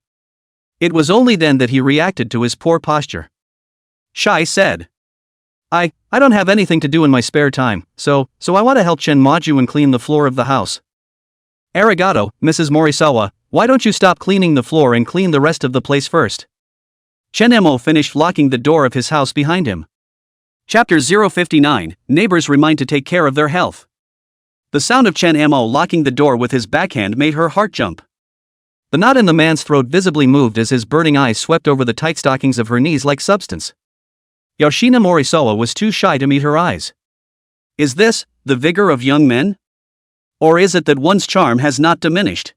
It was only then that he reacted to his poor posture. Shai said. I don't have anything to do in my spare time, so I want to help Chen Maju and clean the floor of the house. Arigato, Mrs. Morisawa, why don't you stop cleaning the floor and clean the rest of the place first? Chen-mo finished locking the door of his house behind him. Chapter 059, Neighbors remind to take care of their health. The sound of Chen-mo locking the door with his backhand made her heart jump. The knot in the man's throat visibly moved as his burning eyes swept over the tight stockings of her knees like substance. Yoshina Morisawa was too shy to meet her eyes. Is this the vigor of young men? Or is it that one's charm has not diminished?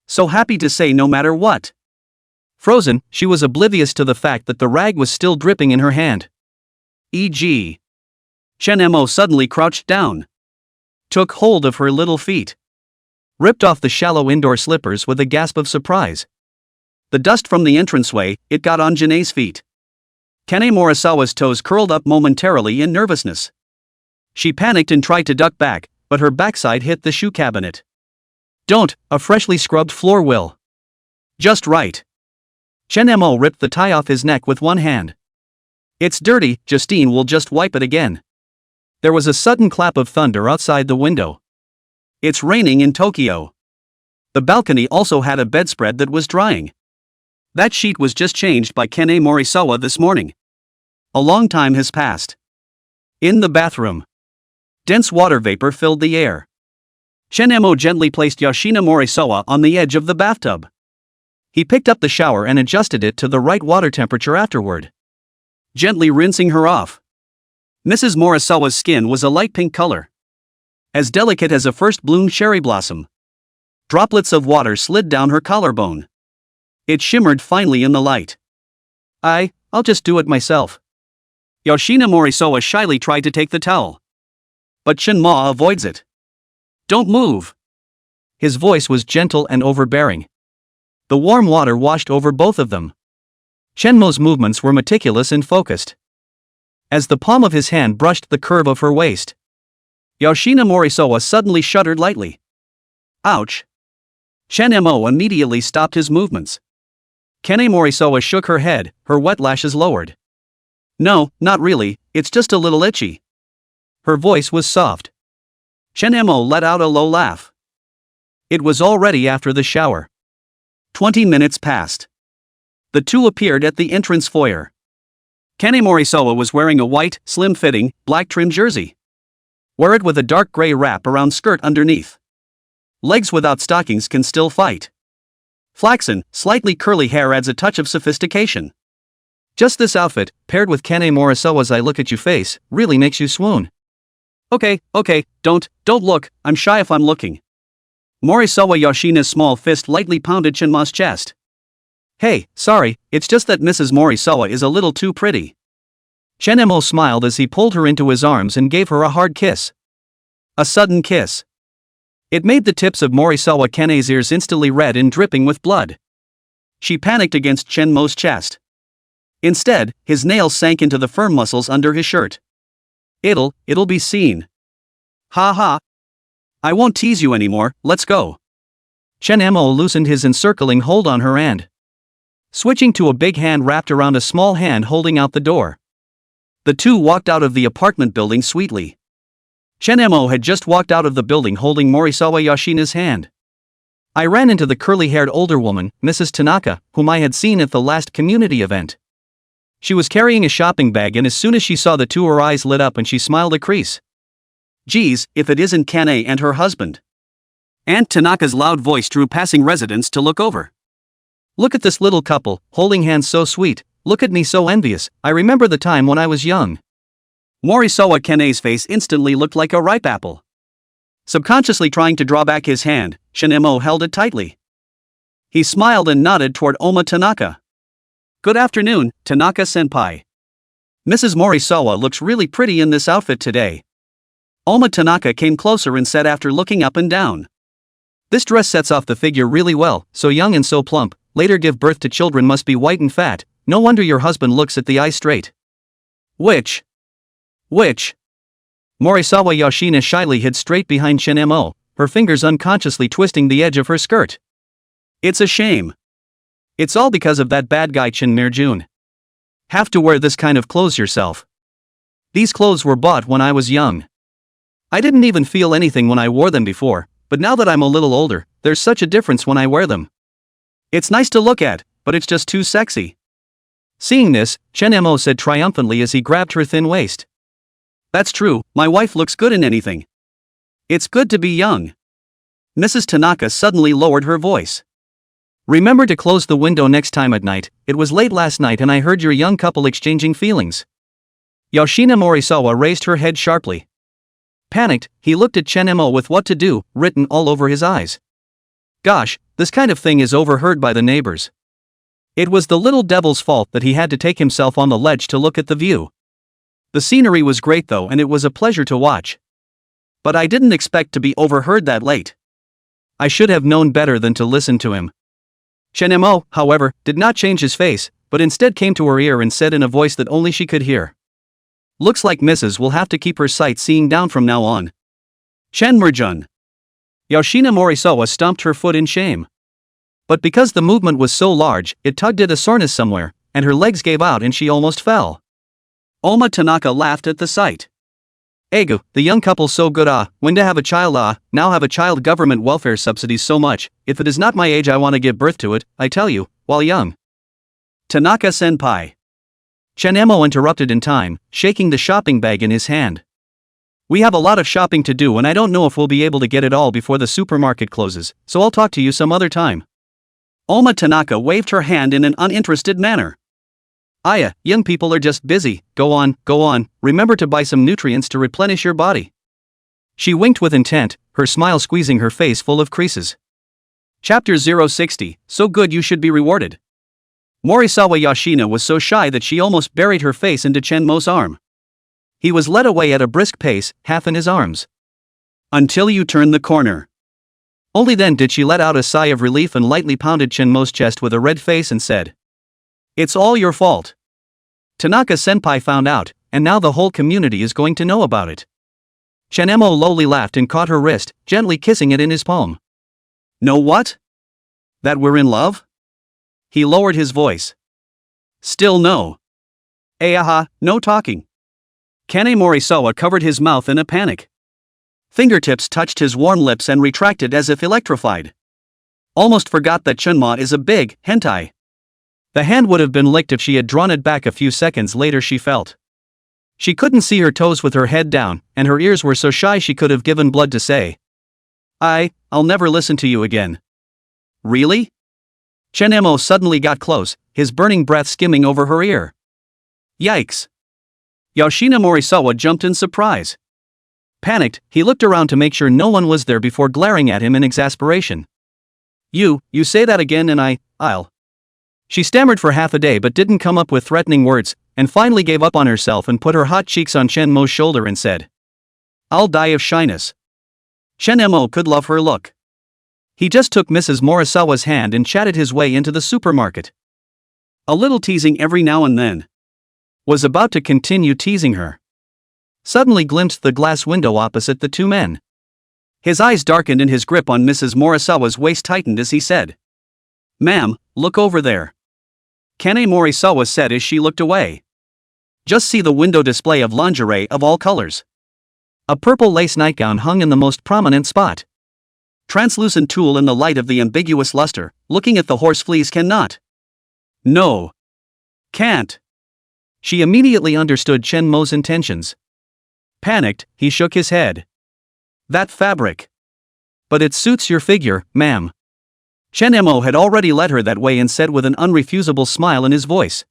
So happy to say no matter what. Frozen, she was oblivious to the fact that the rag was still dripping in her hand. E.g. Chen-mo suddenly crouched down. Took hold of her little feet. Ripped off the shallow indoor slippers with a gasp of surprise. The dust from the entranceway, it got on Janae's feet. Kane Morisawa's toes curled up momentarily in nervousness. She panicked and tried to duck back, but her backside hit the shoe cabinet. Don't, a freshly scrubbed floor will. Just right. Chen-mo ripped the tie off his neck with one hand. It's dirty, Justine will just wipe it again. There was a sudden clap of thunder outside the window. It's raining in Tokyo. The balcony also had a bedspread that was drying. That sheet was just changed by Kane Morisawa this morning. A long time has passed. In the bathroom. Dense water vapor filled the air. Chen-mo gently placed Yoshina Morisawa on the edge of the bathtub. He picked up the shower and adjusted it to the right water temperature afterward. Gently rinsing her off. Mrs. Morisawa's skin was a light pink color. As delicate as a first-bloomed cherry blossom. Droplets of water slid down her collarbone. It shimmered finely in the light. I'll just do it myself. Yoshina Morisawa shyly tried to take the towel. But Shinma avoids it. Don't move. His voice was gentle and overbearing. The warm water washed over both of them. Shenmo's movements were meticulous and focused. As the palm of his hand brushed the curve of her waist, Yoshina Morisawa suddenly shuddered lightly. Ouch! Shenmo immediately stopped his movements. Kane Morisawa shook her head, her wet lashes lowered. No, not really, it's just a little itchy. Her voice was soft. Shenmo let out a low laugh. It was already after the shower. 20 minutes passed. The two appeared at the entrance foyer. Kane Morisawa was wearing a white, slim-fitting, black-trimmed jersey. Wear it with a dark gray wrap-around skirt underneath. Legs without stockings can still fight. Flaxen, slightly curly hair adds a touch of sophistication. Just this outfit, paired with Kane Morisawa's I look at you face, really makes you swoon. Okay, don't look, I'm shy if I'm looking. Morisawa Yoshina's small fist lightly pounded Shinma's chest. Hey, sorry, it's just that Mrs. Morisawa is a little too pretty. Shenmo smiled as he pulled her into his arms and gave her a hard kiss. A sudden kiss. It made the tips of Morisawa Kane's ears instantly red and dripping with blood. She panicked against Shenmo's chest. Instead, his nails sank into the firm muscles under his shirt. It'll be seen. Ha ha. I won't tease you anymore, let's go. Shenmo loosened his encircling hold on her hand, switching to a big hand wrapped around a small hand holding out the door. The two walked out of the apartment building sweetly. Shenmo had just walked out of the building holding Morisawa Yoshina's hand. I ran into the curly-haired older woman, Mrs. Tanaka, whom I had seen at the last community event. She was carrying a shopping bag, and as soon as she saw the two, her eyes lit up and she smiled a crease. Geez, if it isn't Kane and her husband. Aunt Tanaka's loud voice drew passing residents to look over. Look at this little couple, holding hands so sweet, look at me so envious, I remember the time when I was young. Morisawa Kane's face instantly looked like a ripe apple. Subconsciously trying to draw back his hand, Shinmo held it tightly. He smiled and nodded toward Oma Tanaka. Good afternoon, Tanaka-senpai. Mrs. Morisawa looks really pretty in this outfit today. Oma Tanaka came closer and said after looking up and down. This dress sets off the figure really well, so young and so plump, later give birth to children must be white and fat, no wonder your husband looks at the eye straight. Which? Morisawa Yoshina shyly hid straight behind Shinmo, her fingers unconsciously twisting the edge of her skirt. It's a shame. It's all because of that bad guy Chin Mir-jun. Have to wear this kind of clothes yourself. These clothes were bought when I was young. I didn't even feel anything when I wore them before, but now that I'm a little older, there's such a difference when I wear them. It's nice to look at, but it's just too sexy. Seeing this, Shinmo said triumphantly as he grabbed her thin waist. That's true, my wife looks good in anything. It's good to be young. Mrs. Tanaka suddenly lowered her voice. Remember to close the window next time at night, it was late last night and I heard your young couple exchanging feelings. Yoshina Morisawa raised her head sharply. Panicked, he looked at Shinmo with what to do written all over his eyes. Gosh, this kind of thing is overheard by the neighbors. It was the little devil's fault that he had to take himself on the ledge to look at the view. The scenery was great though, and it was a pleasure to watch. But I didn't expect to be overheard that late. I should have known better than to listen to him. Shinmo, however, did not change his face, but instead came to her ear and said in a voice that only she could hear. Looks like Mrs. will have to keep her sight seeing down from now on. Chin Mir-jun. Yoshina Morisawa stomped her foot in shame. But because the movement was so large, it tugged at a soreness somewhere, and her legs gave out and she almost fell. Oma Tanaka laughed at the sight. Egu, the young couple so good when to have a child now have a child government welfare subsidies so much, if it is not my age I want to give birth to it, I tell you, while young. Tanaka-senpai. Shinmo interrupted in time, shaking the shopping bag in his hand. We have a lot of shopping to do and I don't know if we'll be able to get it all before the supermarket closes, so I'll talk to you some other time. Oma Tanaka waved her hand in an uninterested manner. Aya, young people are just busy, go on, remember to buy some nutrients to replenish your body. She winked with intent, her smile squeezing her face full of creases. Chapter 060, So good you should be rewarded. Morisawa Yoshina was so shy that she almost buried her face into Shenmo's arm. He was led away at a brisk pace, half in his arms. Until you turned the corner. Only then did she let out a sigh of relief and lightly pounded Shenmo's chest with a red face and said, "It's all your fault. Tanaka-senpai found out, and now the whole community is going to know about it." Shenmo lowly laughed and caught her wrist, gently kissing it in his palm. "Know what? That we're in love?" He lowered his voice. "Still no. Aha, no talking." Kane Morisawa covered his mouth in a panic. Fingertips touched his warm lips and retracted as if electrified. Almost forgot that Chunma is a big hentai. The hand would have been licked if she had drawn it back a few seconds later, she felt. She couldn't see her toes with her head down, and her ears were so shy she could have given blood to say, I'll never listen to you again." "Really?" Shenmo suddenly got close, his burning breath skimming over her ear. Yikes. Yoshina Morisawa jumped in surprise. Panicked, he looked around to make sure no one was there before glaring at him in exasperation. You say that again and I'll. She stammered for half a day but didn't come up with threatening words, and finally gave up on herself and put her hot cheeks on Shenmo's shoulder and said, "I'll die of shyness." Shenmo could love her look. He just took Mrs. Morisawa's hand and chatted his way into the supermarket. A little teasing every now and then. Was about to continue teasing her. Suddenly glimpsed the glass window opposite the two men. His eyes darkened and his grip on Mrs. Morisawa's waist tightened as he said, "Ma'am, look over there." Kane Morisawa said as she looked away. Just see the window display of lingerie of all colors. A purple lace nightgown hung in the most prominent spot. Translucent tulle in the light of the ambiguous luster, looking at the horse fleas cannot. No. Can't. She immediately understood Shenmo's intentions. Panicked, he shook his head. That fabric. But it suits your figure, ma'am. Shenmo had already led her that way and said with an unrefusable smile in his voice.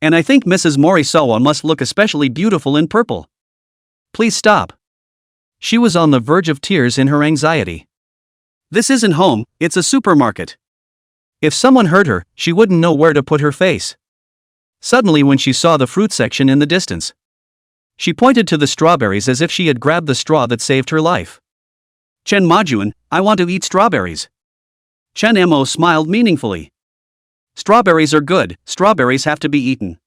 And I think Mrs. Morisawa must look especially beautiful in purple. Please stop. She was on the verge of tears in her anxiety. This isn't home, it's a supermarket. If someone heard her, she wouldn't know where to put her face. Suddenly when she saw the fruit section in the distance, she pointed to the strawberries as if she had grabbed the straw that saved her life. Chen Majuan, I want to eat strawberries. Shenmo smiled meaningfully. Strawberries are good, strawberries have to be eaten.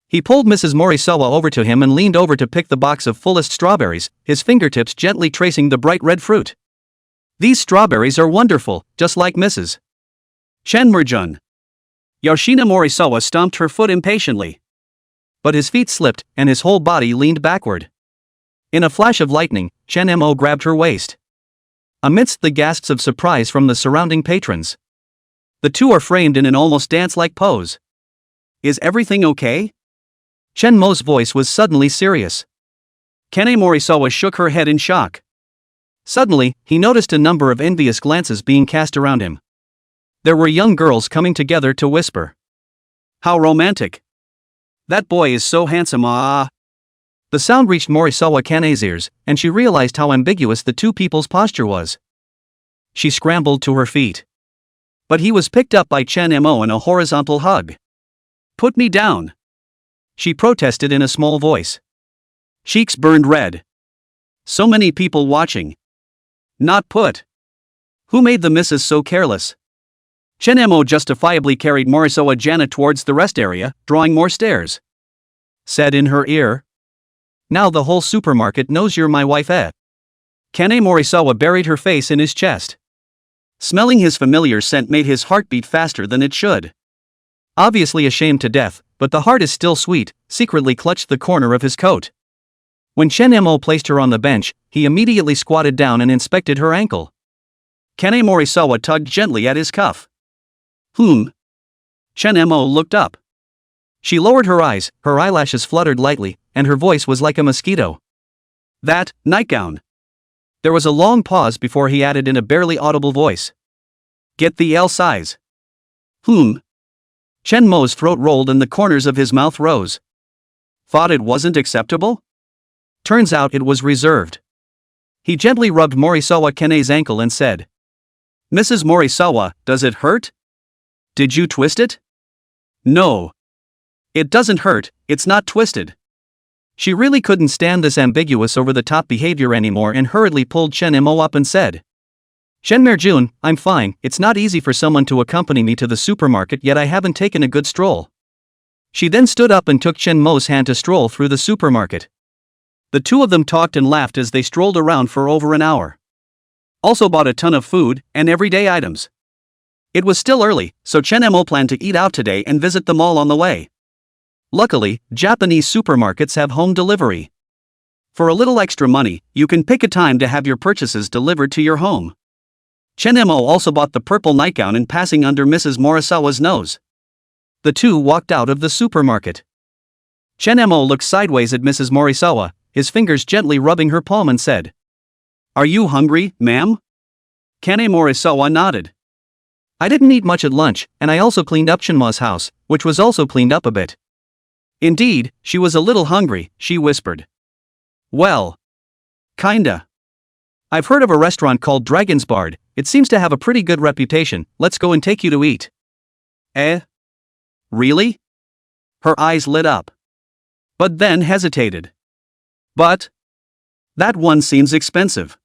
He pulled Mrs. Morisawa over to him and leaned over to pick the box of fullest strawberries, his fingertips gently tracing the bright red fruit. These strawberries are wonderful, just like Mrs. Shenmurjun. Yoshina Morisawa stomped her foot impatiently. But his feet slipped, and his whole body leaned backward. In a flash of lightning, Shenmo grabbed her waist. Amidst the gasps of surprise from the surrounding patrons, the two are framed in an almost dance-like pose. Is everything okay? Shenmo's voice was suddenly serious. Kane Morisawa shook her head in shock. Suddenly, he noticed a number of envious glances being cast around him. There were young girls coming together to whisper. How romantic. That boy is so handsome, ah. The sound reached Morisawa Kane's ears, and she realized how ambiguous the two people's posture was. She scrambled to her feet. But he was picked up by Shenmo in a horizontal hug. Put me down. She protested in a small voice. Cheeks burned red. So many people watching. Not put. Who made the missus so careless? Shenmo justifiably carried Morisawa Jana towards the rest area, drawing more stares. Said in her ear. Now the whole supermarket knows you're my wife, eh? Kane Morisawa buried her face in his chest. Smelling his familiar scent made his heart beat faster than it should. Obviously ashamed to death, but the heart is still sweet, secretly clutched the corner of his coat. When Shenmo placed her on the bench, he immediately squatted down and inspected her ankle. Kane Morisawa tugged gently at his cuff. Shenmo looked up. She lowered her eyes, her eyelashes fluttered lightly, and her voice was like a mosquito. That nightgown. There was a long pause before he added in a barely audible voice. Get the L size. Shenmo's throat rolled and the corners of his mouth rose. Thought it wasn't acceptable? Turns out it was reserved. He gently rubbed Morisawa Kane's ankle and said. Mrs. Morisawa, does it hurt? Did you twist it? No. It doesn't hurt, it's not twisted. She really couldn't stand this ambiguous over-the-top behavior anymore and hurriedly pulled Chen Mo up and said, "Shenmere-jun, I'm fine, it's not easy for someone to accompany me to the supermarket yet I haven't taken a good stroll." She then stood up and took Chen Mo's hand to stroll through the supermarket. The two of them talked and laughed as they strolled around for over an hour. Also bought a ton of food and everyday items. It was still early, so Chen Mo planned to eat out today and visit the mall on the way. Luckily, Japanese supermarkets have home delivery. For a little extra money, you can pick a time to have your purchases delivered to your home. Chen Mo also bought the purple nightgown and passing under Mrs. Morisawa's nose. The two walked out of the supermarket. Chen Mo looked sideways at Mrs. Morisawa, his fingers gently rubbing her palm and said, "Are you hungry, ma'am?" Kane Morisawa nodded. "I didn't eat much at lunch, and I also cleaned up Shinma's house, which was also cleaned up a bit." Indeed, she was a little hungry, she whispered. "Well, kinda. I've heard of a restaurant called Dragon's Bard, it seems to have a pretty good reputation, let's go and take you to eat." "Eh? Really?" Her eyes lit up. But then hesitated. "But that one seems expensive.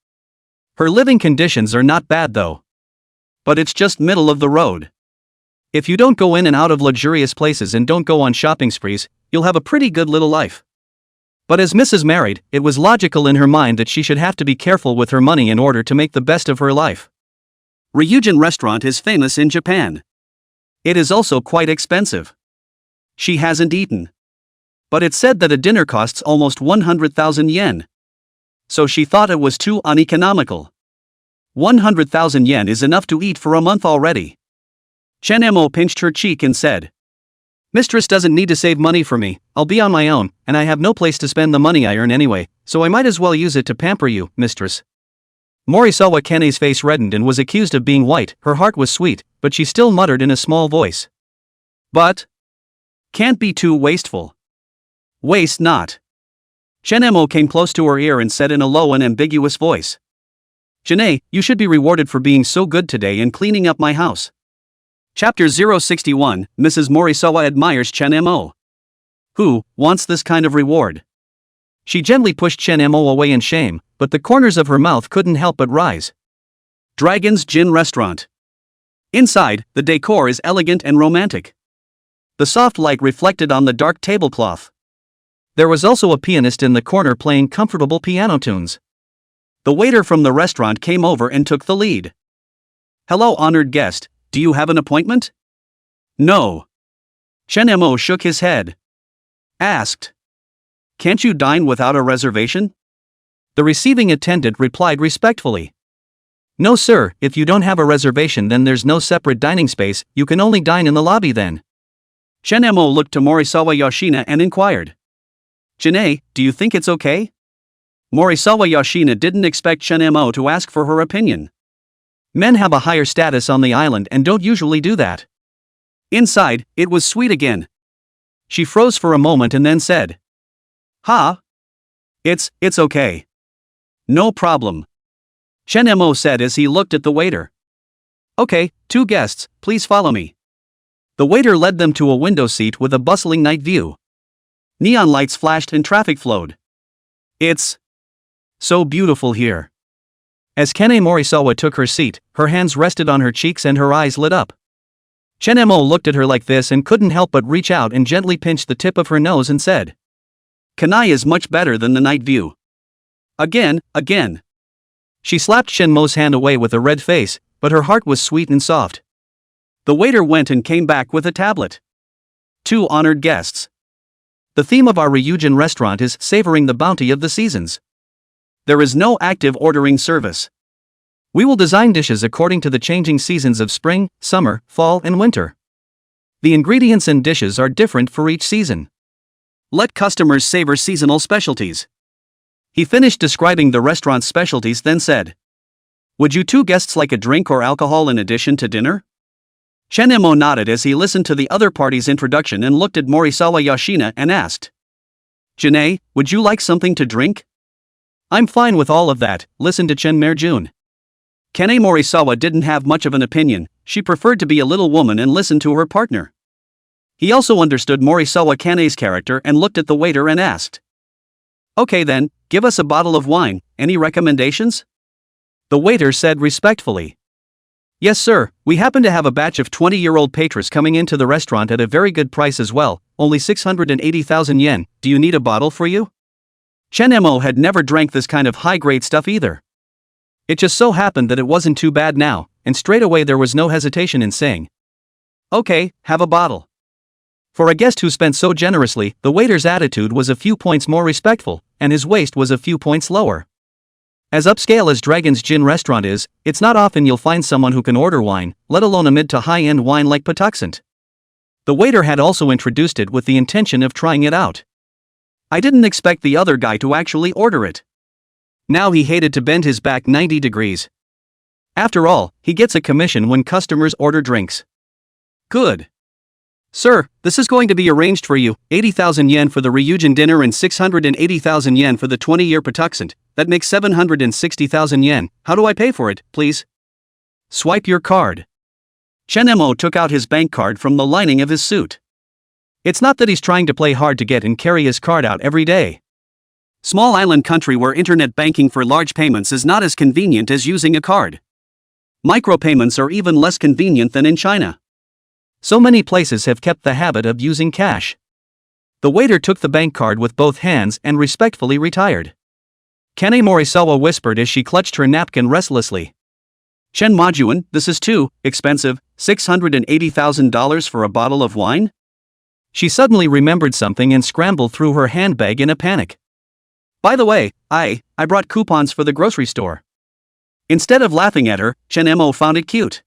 Her living conditions are not bad though. But it's just middle of the road. If you don't go in and out of luxurious places and don't go on shopping sprees, you'll have a pretty good little life." But as Mrs. Married, it was logical in her mind that she should have to be careful with her money in order to make the best of her life. Ryujin restaurant is famous in Japan. It is also quite expensive. She hasn't eaten. But it said that a dinner costs almost 100,000 yen. So she thought it was too uneconomical. 100,000 yen is enough to eat for a month already. Chen Mo pinched her cheek and said, "Mistress doesn't need to save money for me, I'll be on my own, and I have no place to spend the money I earn anyway, so I might as well use it to pamper you, mistress." Morisawa Kane's face reddened and was accused of being white, her heart was sweet, but she still muttered in a small voice. "But can't be too wasteful. Waste not." Chen Mo came close to her ear and said in a low and ambiguous voice, "Janae, you should be rewarded for being so good today and cleaning up my house." Chapter 061, Mrs. Morisawa admires Chen Mo. Who wants this kind of reward? She gently pushed Chen Mo away in shame, but the corners of her mouth couldn't help but rise. Dragon's Gin Restaurant. Inside, the decor is elegant and romantic. The soft light reflected on the dark tablecloth. There was also a pianist in the corner playing comfortable piano tunes. The waiter from the restaurant came over and took the lead. "Hello, honored guest. Do you have an appointment?" "No." Chen Mo shook his head. Asked, "Can't you dine without a reservation?" The receiving attendant replied respectfully, "No sir, if you don't have a reservation then there's no separate dining space, you can only dine in the lobby then." Chen Mo looked to Morisawa Yoshina and inquired, "Janae, do you think it's okay?" Morisawa Yoshina didn't expect Chen Mo to ask for her opinion. Men have a higher status on the island and don't usually do that. Inside, it was sweet again. She froze for a moment and then said, "Ha? It's okay. No problem." Chen Mo said as he looked at the waiter. "Okay, 2 guests, please follow me." The waiter led them to a window seat with a bustling night view. Neon lights flashed and traffic flowed. "It's so beautiful here." As Kane Morisawa took her seat, her hands rested on her cheeks and her eyes lit up. Chen Mo looked at her like this and couldn't help but reach out and gently pinch the tip of her nose and said, "Kanai is much better than the night view. Again. She slapped Chen Mo's hand away with a red face, but her heart was sweet and soft. The waiter went and came back with a tablet. 2 honored guests. The theme of our Ryujin restaurant is savoring the bounty of the seasons. There is no active ordering service. We will design dishes according to the changing seasons of spring, summer, fall, and winter. The ingredients and dishes are different for each season. Let customers savor seasonal specialties." He finished describing the restaurant's specialties then said, "Would you 2 guests like a drink or alcohol in addition to dinner?" Chen Mo nodded as he listened to the other party's introduction and looked at Morisawa Yoshina and asked, "Janae, would you like something to drink?" "I'm fine with all of that, listen to Chen Merjun." Kane Morisawa didn't have much of an opinion, she preferred to be a little woman and listen to her partner. He also understood Morisawa Kane's character and looked at the waiter and asked, Okay then, give us a bottle of wine. Any recommendations? The waiter said respectfully. Yes sir, we happen to have a batch of 20-year-old Patras coming into the restaurant at a very good price as well, only 680,000 yen, do you need a bottle for you? Chen Mo had never drank this kind of high-grade stuff either. It just so happened that it wasn't too bad now, and straight away there was no hesitation in saying, okay, have a bottle. For a guest who spent so generously, the waiter's attitude was a few points more respectful, and his waist was a few points lower. As upscale as Dragon's Gin restaurant is, it's not often you'll find someone who can order wine, let alone a mid to high-end wine like Patuxent. The waiter had also introduced it with the intention of trying it out. I didn't expect the other guy to actually order it. Now he hated to bend his back 90 degrees. After all, he gets a commission when customers order drinks. Good. Sir, this is going to be arranged for you, 80,000 yen for the Ryujin dinner and 680,000 yen for the 20-year Patuxent, that makes 760,000 yen, how do I pay for it, please? Swipe your card. Chen Mo took out his bank card from the lining of his suit. It's not that he's trying to play hard to get and carry his card out every day. Small island country where internet banking for large payments is not as convenient as using a card. Micropayments are even less convenient than in China. So many places have kept the habit of using cash. The waiter took the bank card with both hands and respectfully retired. Kane Morisawa whispered as she clutched her napkin restlessly. Chen Majuan, this is too expensive, $680,000 for a bottle of wine? She suddenly remembered something and scrambled through her handbag in a panic. By the way, I brought coupons for the grocery store. Instead of laughing at her, Chen Mo found it cute.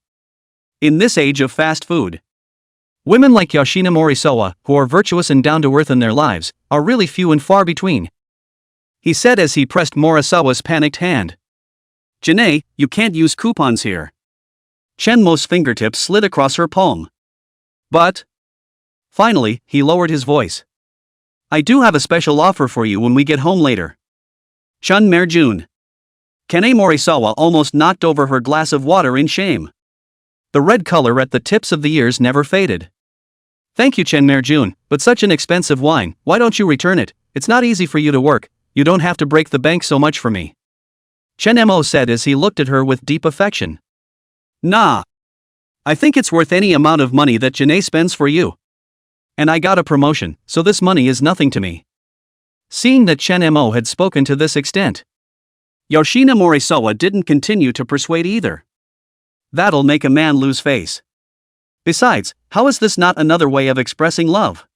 In this age of fast food, women like Yoshina Morisawa, who are virtuous and down-to-earth in their lives, are really few and far between. He said as he pressed Morisawa's panicked hand. Janae, you can't use coupons here. Chen Mo's fingertips slid across her palm. But... Finally, he lowered his voice. I do have a special offer for you when we get home later. Chun Merjun. Kane Morisawa almost knocked over her glass of water in shame. The red color at the tips of the ears never faded. Thank you Chen Merjun, but such an expensive wine, why don't you return it? It's not easy for you to work, you don't have to break the bank so much for me. Chen Mo said as he looked at her with deep affection. Nah. I think it's worth any amount of money that Janae spends for you. And I got a promotion, so this money is nothing to me. Seeing that Chen Mo had spoken to this extent, Yoshina Morisawa didn't continue to persuade either. That'll make a man lose face. Besides, how is this not another way of expressing love?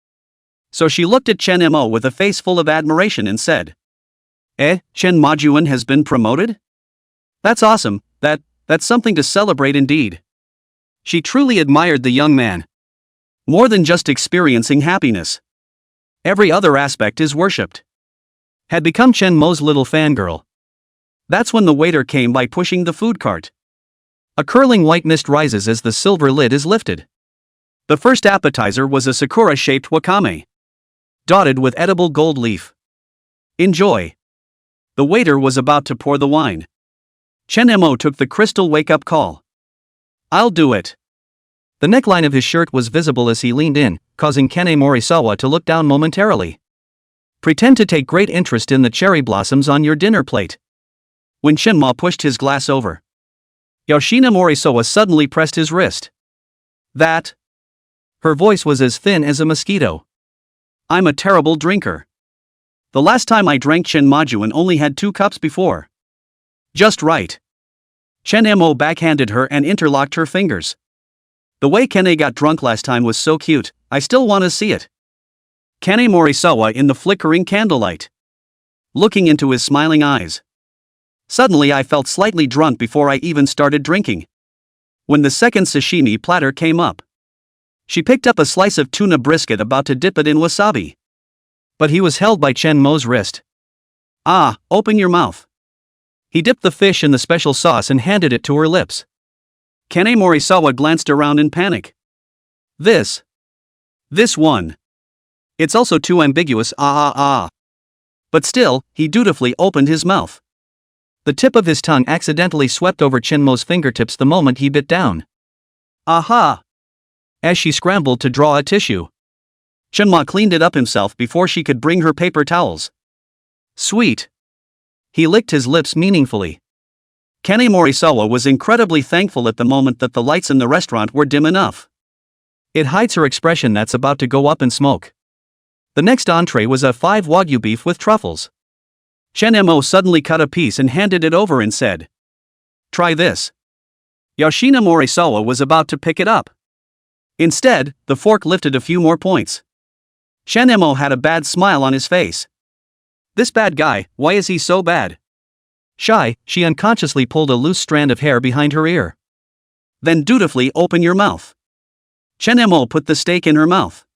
So she looked at Chen Mo with a face full of admiration and said, Chen Majuan has been promoted? That's awesome, that's something to celebrate indeed. She truly admired the young man. More than just experiencing happiness. Every other aspect is worshipped. Had become Chen Mo's little fangirl. That's when the waiter came by pushing the food cart. A curling white mist rises as the silver lid is lifted. The first appetizer was a sakura-shaped wakame, dotted with edible gold leaf. Enjoy. The waiter was about to pour the wine. Chen Mo took the crystal wake-up call. I'll do it. The neckline of his shirt was visible as he leaned in, causing Kane Morisawa to look down momentarily. Pretend to take great interest in the cherry blossoms on your dinner plate. When Shenma pushed his glass over, Yoshina Morisawa suddenly pressed his wrist. That. Her voice was as thin as a mosquito. I'm a terrible drinker. The last time I drank Chen Majuan only had 2 cups before. Just right. Chen Mo backhanded her and interlocked her fingers. The way Kane got drunk last time was so cute, I still want to see it. Kane Morisawa in the flickering candlelight, looking into his smiling eyes. Suddenly I felt slightly drunk before I even started drinking. When the second sashimi platter came up, she picked up a slice of tuna brisket about to dip it in wasabi. But he was held by Chen Mo's wrist. Ah, open your mouth. He dipped the fish in the special sauce and handed it to her lips. Kane Morisawa glanced around in panic. This one. It's also too ambiguous, But still, he dutifully opened his mouth. The tip of his tongue accidentally swept over Chenmo's fingertips the moment he bit down. Aha! As she scrambled to draw a tissue, Chenma cleaned it up himself before she could bring her paper towels. Sweet. He licked his lips meaningfully. Kane Morisawa was incredibly thankful at the moment that the lights in the restaurant were dim enough. It hides her expression that's about to go up in smoke. The next entree was a 5 Wagyu beef with truffles. Chen Mo suddenly cut a piece and handed it over and said, "Try this." Yoshina Morisawa was about to pick it up. Instead, the fork lifted a few more points. Chen Mo had a bad smile on his face. This bad guy, why is he so bad? Shy, she unconsciously pulled a loose strand of hair behind her ear. Then dutifully open your mouth. Chen Mo put the steak in her mouth.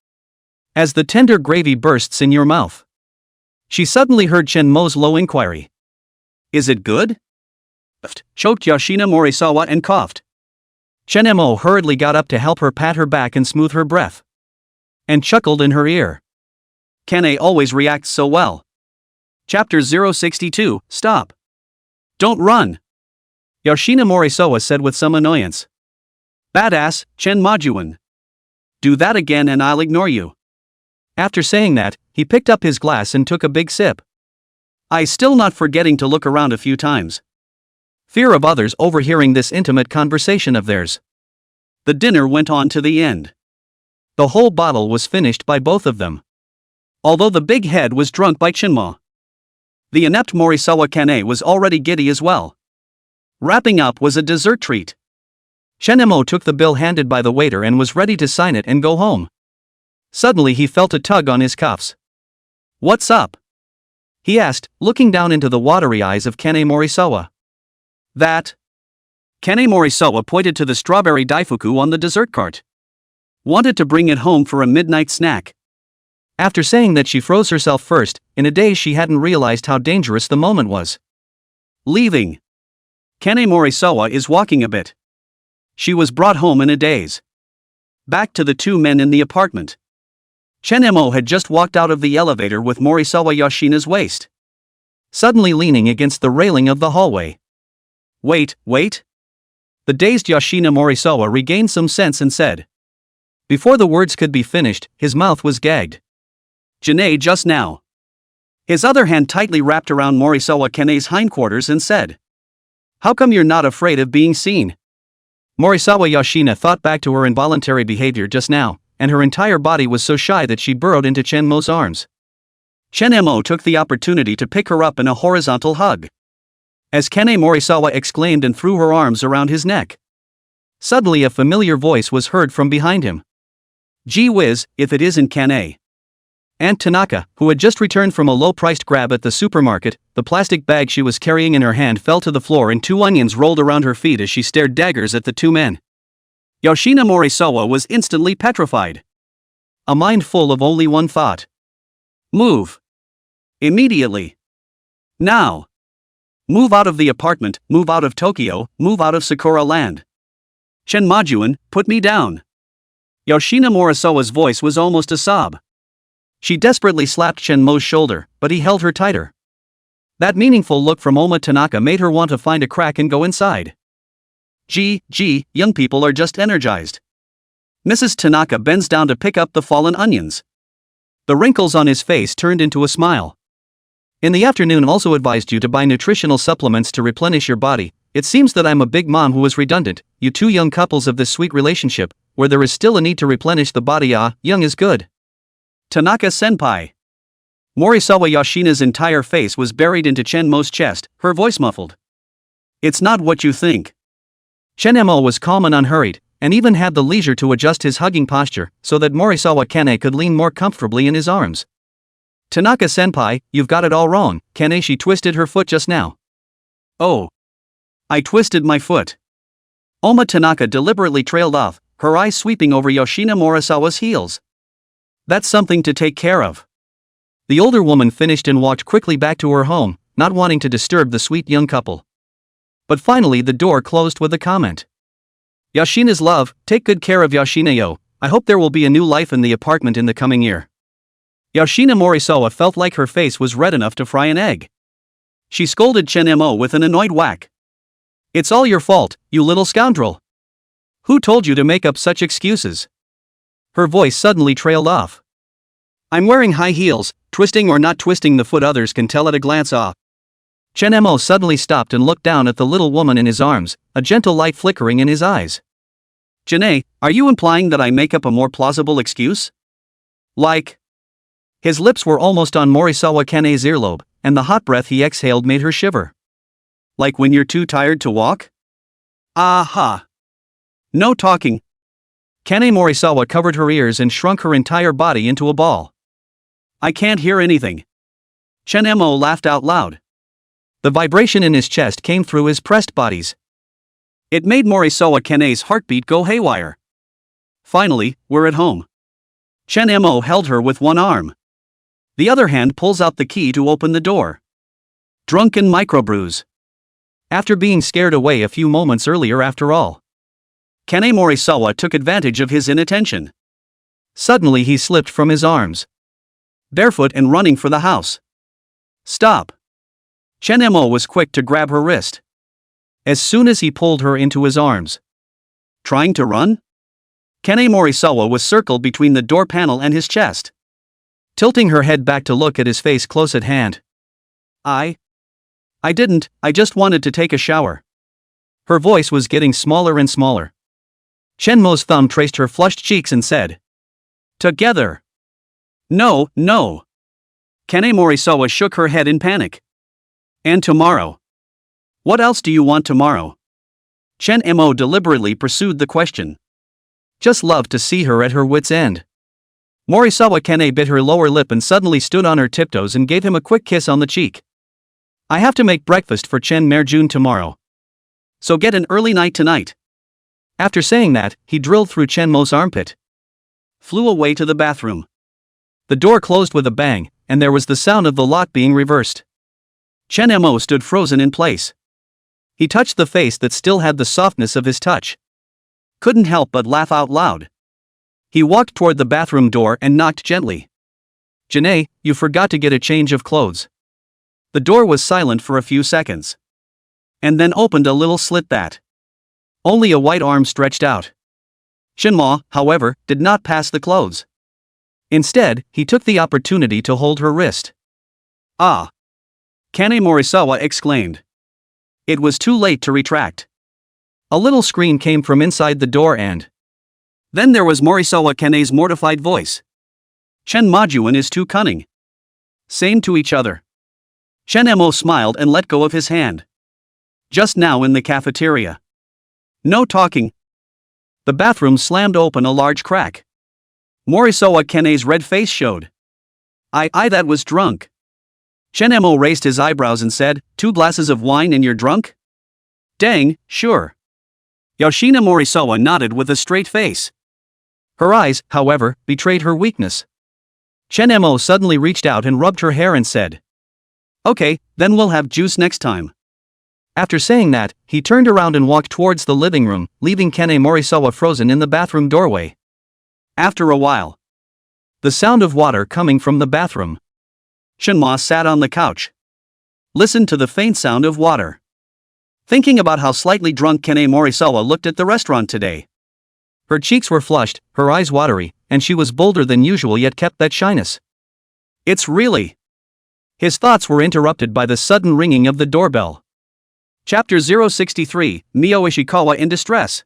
As the tender gravy bursts in your mouth. She suddenly heard Chen Mo's low inquiry. Is it good? Choked Yoshina Morisawa and coughed. Chen Mo hurriedly got up to help her pat her back and smooth her breath. And chuckled in her ear. Kane always reacts so well. Chapter 062, Stop. Don't run. Yoshina Morisawa said with some annoyance. Badass, Chen Majuan. Do that again and I'll ignore you. After saying that, he picked up his glass and took a big sip. I still not forgetting to look around a few times. Fear of others overhearing this intimate conversation of theirs. The dinner went on to the end. The whole bottle was finished by both of them. Although the big head was drunk by Chinma. The inept Morisawa Kane was already giddy as well. Wrapping up was a dessert treat. Shenemo took the bill handed by the waiter and was ready to sign it and go home. Suddenly he felt a tug on his cuffs. What's up? He asked, looking down into the watery eyes of Kane Morisawa. That? Kane Morisawa pointed to the strawberry daifuku on the dessert cart. Wanted to bring it home for a midnight snack. After saying that, she froze herself first. In a daze she hadn't realized how dangerous the moment was. Leaving. Kane Morisawa is walking a bit. She was brought home in a daze. Back to the two men in the apartment. Chen Mo had just walked out of the elevator with Morisawa Yoshina's waist. Suddenly leaning against the railing of the hallway. Wait. The dazed Yoshina Morisawa regained some sense and said. Before the words could be finished, his mouth was gagged. Janae just now. His other hand tightly wrapped around Morisawa Kane's hindquarters and said. How come you're not afraid of being seen? Morisawa Yoshina thought back to her involuntary behavior just now, and her entire body was so shy that she burrowed into Chen Mo's arms. Chen Mo took the opportunity to pick her up in a horizontal hug. As Kane Morisawa exclaimed and threw her arms around his neck. Suddenly a familiar voice was heard from behind him. Gee whiz, if it isn't Kane. Aunt Tanaka, who had just returned from a low-priced grab at the supermarket, the plastic bag she was carrying in her hand fell to the floor and 2 onions rolled around her feet as she stared daggers at the two men. Yoshina Morisawa was instantly petrified. A mind full of only one thought. Move. Immediately. Now. Move out of the apartment, move out of Tokyo, move out of Sakura Land. Chen Majuan, put me down. Yoshina Morisawa's voice was almost a sob. She desperately slapped Chen Mo's shoulder, but he held her tighter. That meaningful look from Oma Tanaka made her want to find a crack and go inside. Gee, young people are just energized. Mrs. Tanaka bends down to pick up the fallen onions. The wrinkles on his face turned into a smile. In the afternoon also advised you to buy nutritional supplements to replenish your body. It seems that I'm a big mom who is redundant, you two young couples of this sweet relationship, where there is still a need to replenish the body. Young is good. Tanaka-senpai. Morisawa Yoshina's entire face was buried into Chen Mo's chest, her voice muffled. It's not what you think. Chen Mo was calm and unhurried, and even had the leisure to adjust his hugging posture, so that Morisawa Kane could lean more comfortably in his arms. Tanaka-senpai, you've got it all wrong, Kane. She twisted her foot just now. Oh. I twisted my foot. Oma Tanaka deliberately trailed off, her eyes sweeping over Yoshina Morisawa's heels. That's something to take care of. The older woman finished and walked quickly back to her home, not wanting to disturb the sweet young couple. But finally the door closed with a comment. Yoshina's love, take good care of Yoshina yo, I hope there will be a new life in the apartment in the coming year. Yoshina Morisawa felt like her face was red enough to fry an egg. She scolded Chen Mo with an annoyed whack. It's all your fault, you little scoundrel. Who told you to make up such excuses? Her voice suddenly trailed off. I'm wearing high heels, twisting or not twisting the foot others can tell at a glance off. Chen-mo suddenly stopped and looked down at the little woman in his arms, a gentle light flickering in his eyes. Janae, are you implying that I make up a more plausible excuse? Like? His lips were almost on Morisawa Kane's earlobe, and the hot breath he exhaled made her shiver. Like when you're too tired to walk? Aha! No talking. Kane Morisawa covered her ears and shrunk her entire body into a ball. I can't hear anything. Chen-mo laughed out loud. The vibration in his chest came through his pressed bodies. It made Morisawa Kane's heartbeat go haywire. Finally, we're at home. Chen-mo held her with one arm. The other hand pulls out the key to open the door. Drunken microbrews. After being scared away a few moments earlier after all. Kane Morisawa took advantage of his inattention. Suddenly he slipped from his arms. Barefoot and running for the house. Stop. Chen-mo was quick to grab her wrist. As soon as he pulled her into his arms. Trying to run? Kane Morisawa was circled between the door panel and his chest. Tilting her head back to look at his face close at hand. I didn't, I just wanted to take a shower. Her voice was getting smaller and smaller. Chen-mo's thumb traced her flushed cheeks and said. Together. No, no. Kane Morisawa shook her head in panic. And tomorrow? What else do you want tomorrow? Chen-mo deliberately pursued the question. Just loved to see her at her wit's end. Morisawa Kane bit her lower lip and suddenly stood on her tiptoes and gave him a quick kiss on the cheek. I have to make breakfast for Chen Merjun tomorrow. So get an early night tonight. After saying that, he drilled through Chen-mo's armpit. Flew away to the bathroom. The door closed with a bang, and there was the sound of the lock being reversed. Chen-mo stood frozen in place. He touched the face that still had the softness of his touch. Couldn't help but laugh out loud. He walked toward the bathroom door and knocked gently. Janae, you forgot to get a change of clothes. The door was silent for a few seconds. And then opened a little slit that. Only a white arm stretched out. Shinma, however, did not pass the clothes. Instead, he took the opportunity to hold her wrist. Ah! Kane Morisawa exclaimed. It was too late to retract. A little scream came from inside the door and... Then there was Morisawa Kane's mortified voice. Chen Majuan is too cunning. Same to each other. Chen-mo smiled and let go of his hand. Just now in the cafeteria. No talking. The bathroom slammed open a large crack. Morisawa Kane's red face showed. That was drunk. Chen-mo raised his eyebrows and said, 2 glasses of wine and you're drunk? Dang, sure. Yoshina Morisawa nodded with a straight face. Her eyes, however, betrayed her weakness. Chen-mo suddenly reached out and rubbed her hair and said. Okay, then we'll have juice next time. After saying that, he turned around and walked towards the living room, leaving Kane Morisawa frozen in the bathroom doorway. After a while. The sound of water coming from the bathroom. Shinma sat on the couch. Listened to the faint sound of water. Thinking about how slightly drunk Kane Morisawa looked at the restaurant today. Her cheeks were flushed, her eyes watery, and she was bolder than usual yet kept that shyness. It's really... His thoughts were interrupted by the sudden ringing of the doorbell. Chapter 063, Mio Ishikawa in distress.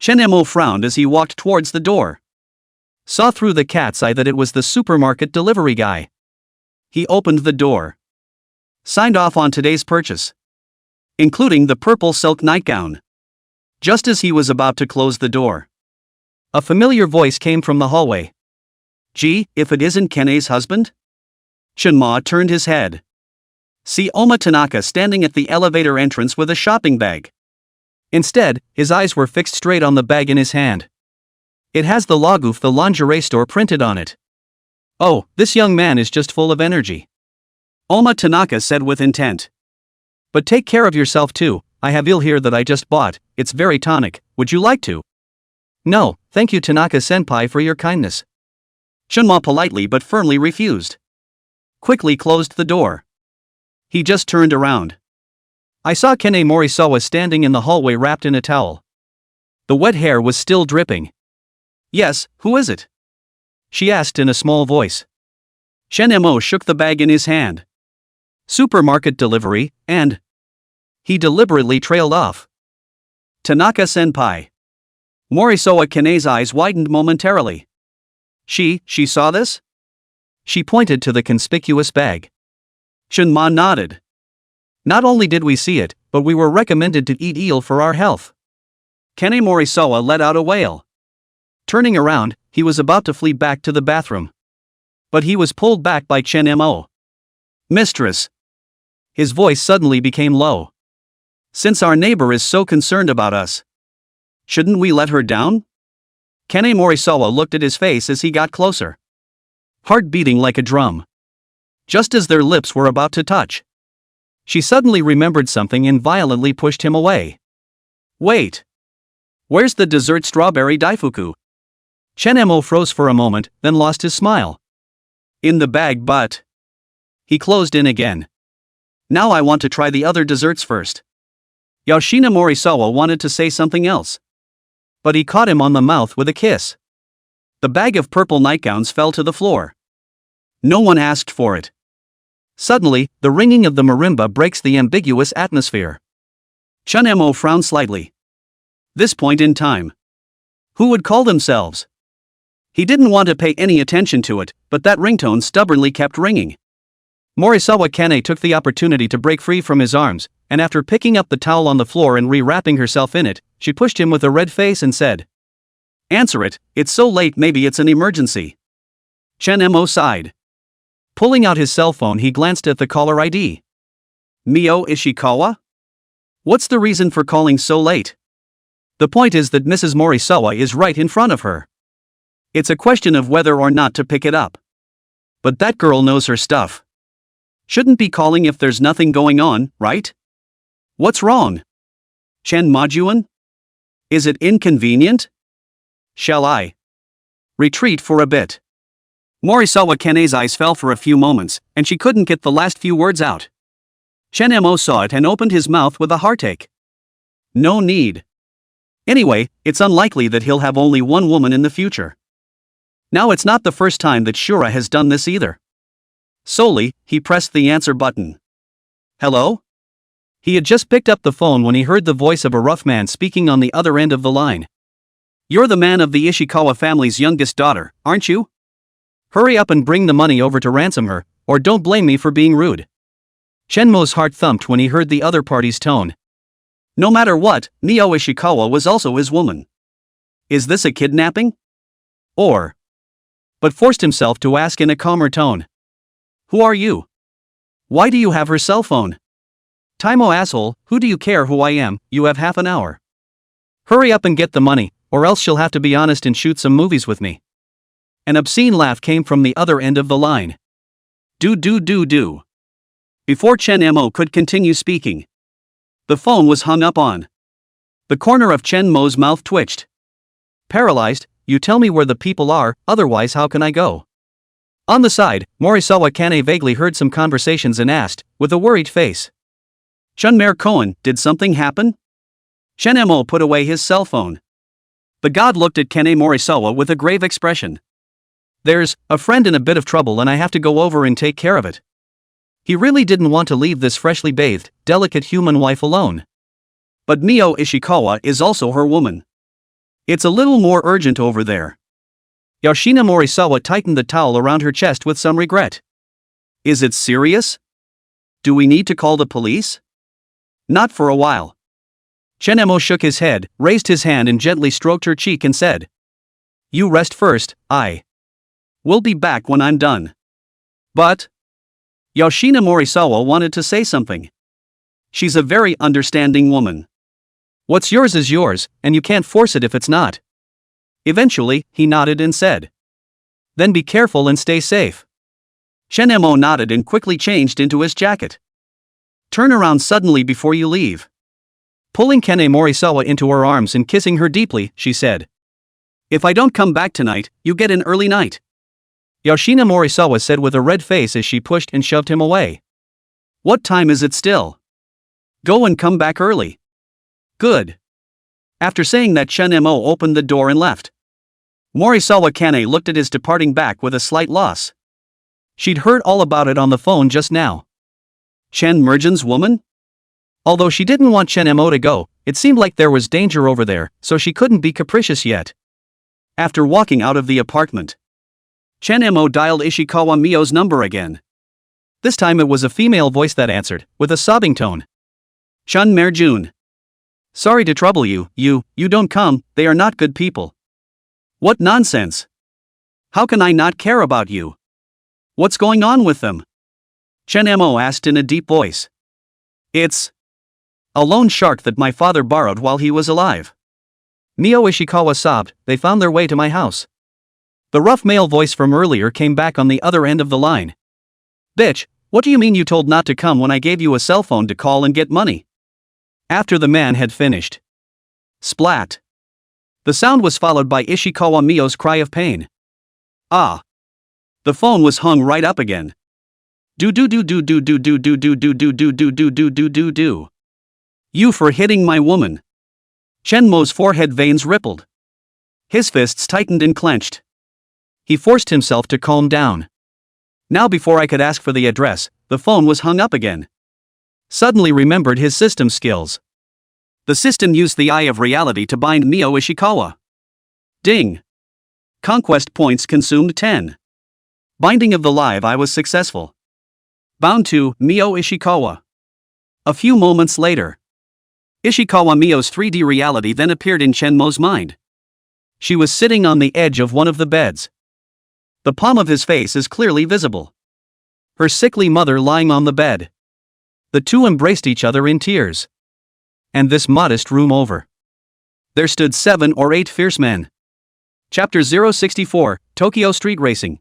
Chen-mo frowned as he walked towards the door. Saw through the cat's eye that it was the supermarket delivery guy. He opened the door. Signed off on today's purchase. Including the purple silk nightgown. Just as he was about to close the door. A familiar voice came from the hallway. Gee, if it isn't Kane's husband? Shinma turned his head. See Oma Tanaka standing at the elevator entrance with a shopping bag. Instead, his eyes were fixed straight on the bag in his hand. It has the logo of the lingerie store printed on it. Oh, this young man is just full of energy. Oma Tanaka said with intent. But take care of yourself too, I have ale here that I just bought, it's very tonic, would you like to? No, thank you Tanaka-senpai for your kindness. Shinma politely but firmly refused. Quickly closed the door. He just turned around. I saw Kane Morisawa standing in the hallway wrapped in a towel. The wet hair was still dripping. Yes, who is it? She asked in a small voice. Shen-mo shook the bag in his hand. Supermarket delivery, and... He deliberately trailed off. Tanaka-senpai. Morisawa Kane's eyes widened momentarily. She saw this? She pointed to the conspicuous bag. Shunma nodded. Not only did we see it, but we were recommended to eat eel for our health. Kane Morisawa let out a wail. Turning around, he was about to flee back to the bathroom. But he was pulled back by Chen-mo. Mistress. His voice suddenly became low. Since our neighbor is so concerned about us, shouldn't we let her down? Kane Morisawa looked at his face as he got closer. Heart beating like a drum. Just as their lips were about to touch, she suddenly remembered something and violently pushed him away. Wait. Where's the dessert strawberry daifuku? Chen-mo froze for a moment, then lost his smile. In the bag, but... He closed in again. Now I want to try the other desserts first. Yoshina Morisawa wanted to say something else, but he caught him on the mouth with a kiss. The bag of purple nightgowns fell to the floor. No one asked for it. Suddenly, the ringing of the marimba breaks the ambiguous atmosphere. Chen-mo frowned slightly. This point in time. Who would call themselves? He didn't want to pay any attention to it, but that ringtone stubbornly kept ringing. Morisawa Kane took the opportunity to break free from his arms, and after picking up the towel on the floor and rewrapping herself in it, she pushed him with a red face and said, Answer it, it's so late, maybe it's an emergency. Chen-mo sighed. Pulling out his cell phone, he glanced at the caller ID. Mio Ishikawa? What's the reason for calling so late? The point is that Mrs. Morisawa is right in front of her. It's a question of whether or not to pick it up. But that girl knows her stuff. Shouldn't be calling if there's nothing going on, right? What's wrong? Chen Majuan? Is it inconvenient? Shall I retreat for a bit? Morisawa Kane's eyes fell for a few moments, and she couldn't get the last few words out. Chen-mo saw it and opened his mouth with a heartache. No need. Anyway, it's unlikely that he'll have only one woman in the future. Now it's not the first time that Shura has done this either. Solely, he pressed the answer button. Hello? He had just picked up the phone when he heard the voice of a rough man speaking on the other end of the line. You're the man of the Ishikawa family's youngest daughter, aren't you? Hurry up and bring the money over to ransom her, or don't blame me for being rude. Chen-mo's heart thumped when he heard the other party's tone. No matter what, Mio Ishikawa was also his woman. Is this a kidnapping? Or... But forced himself to ask in a calmer tone. Who are you? Why do you have her cell phone? Taimo asshole, who do you care who I am, you have half an hour. Hurry up and get the money, or else she'll have to be honest and shoot some movies with me. An obscene laugh came from the other end of the line. Do. Before Chen-mo could continue speaking, the phone was hung up on. The corner of Chen-mo's mouth twitched. Paralyzed, you tell me where the people are, otherwise how can I go? On the side, Morisawa Kane vaguely heard some conversations and asked, with a worried face. Chunmare Cohen, did something happen? Chen-mo put away his cell phone. The god looked at Kane Morisawa with a grave expression. There's a friend in a bit of trouble and I have to go over and take care of it. He really didn't want to leave this freshly bathed, delicate human wife alone. But Mio Ishikawa is also her woman. It's a little more urgent over there. Yoshina Morisawa tightened the towel around her chest with some regret. Is it serious? Do we need to call the police? Not for a while. Chen-mo shook his head, raised his hand and gently stroked her cheek and said. You rest first, we'll be back when I'm done. But... Yoshina Morisawa wanted to say something. She's a very understanding woman. What's yours is yours, and you can't force it if it's not. Eventually, he nodded and said. Then be careful and stay safe. Chen-mo nodded and quickly changed into his jacket. Turn around suddenly before you leave. Pulling Kane Morisawa into her arms and kissing her deeply, she said. If I don't come back tonight, you get an early night. Yoshina Morisawa said with a red face as she pushed and shoved him away. What time is it still? Go and come back early. Good. After saying that, Chen-mo opened the door and left. Morisawa Kane looked at his departing back with a slight loss. She'd heard all about it on the phone just now. Chen Mergen's woman? Although she didn't want Chen Mo to go, it seemed like there was danger over there, so she couldn't be capricious yet. After walking out of the apartment, Chen Mo dialed Ishikawa Mio's number again. This time it was a female voice that answered, with a sobbing tone. Chun Merjun. Sorry to trouble you, you don't come, they are not good people. What nonsense. How can I not care about you? What's going on with them? Chen Mo asked in a deep voice. It's a loan shark that my father borrowed while he was alive. Mio Ishikawa sobbed. They found their way to my house. The rough male voice from earlier came back on the other end of the line. Bitch, what do you mean you told not to come when I gave you a cell phone to call and get money? After the man had finished. Splat. The sound was followed by Ishikawa Mio's cry of pain. Ah. The phone was hung right up again. Do. You for hitting my woman. Chen Mo's forehead veins rippled. His fists tightened and clenched. He forced himself to calm down. Now before I could ask for the address, the phone was hung up again. Suddenly remembered his system skills. The system used the eye of reality to bind Mio Ishikawa. Ding. Conquest points consumed 10. Binding of the live eye was successful. Bound to Mio Ishikawa. A few moments later, Ishikawa Mio's 3D reality then appeared in Chen Mo's mind. She was sitting on the edge of one of the beds. The palm of his face is clearly visible. Her sickly mother lying on the bed. The two embraced each other in tears. And this modest room over, there stood 7 or 8 fierce men. Chapter 064, Tokyo Street Racing.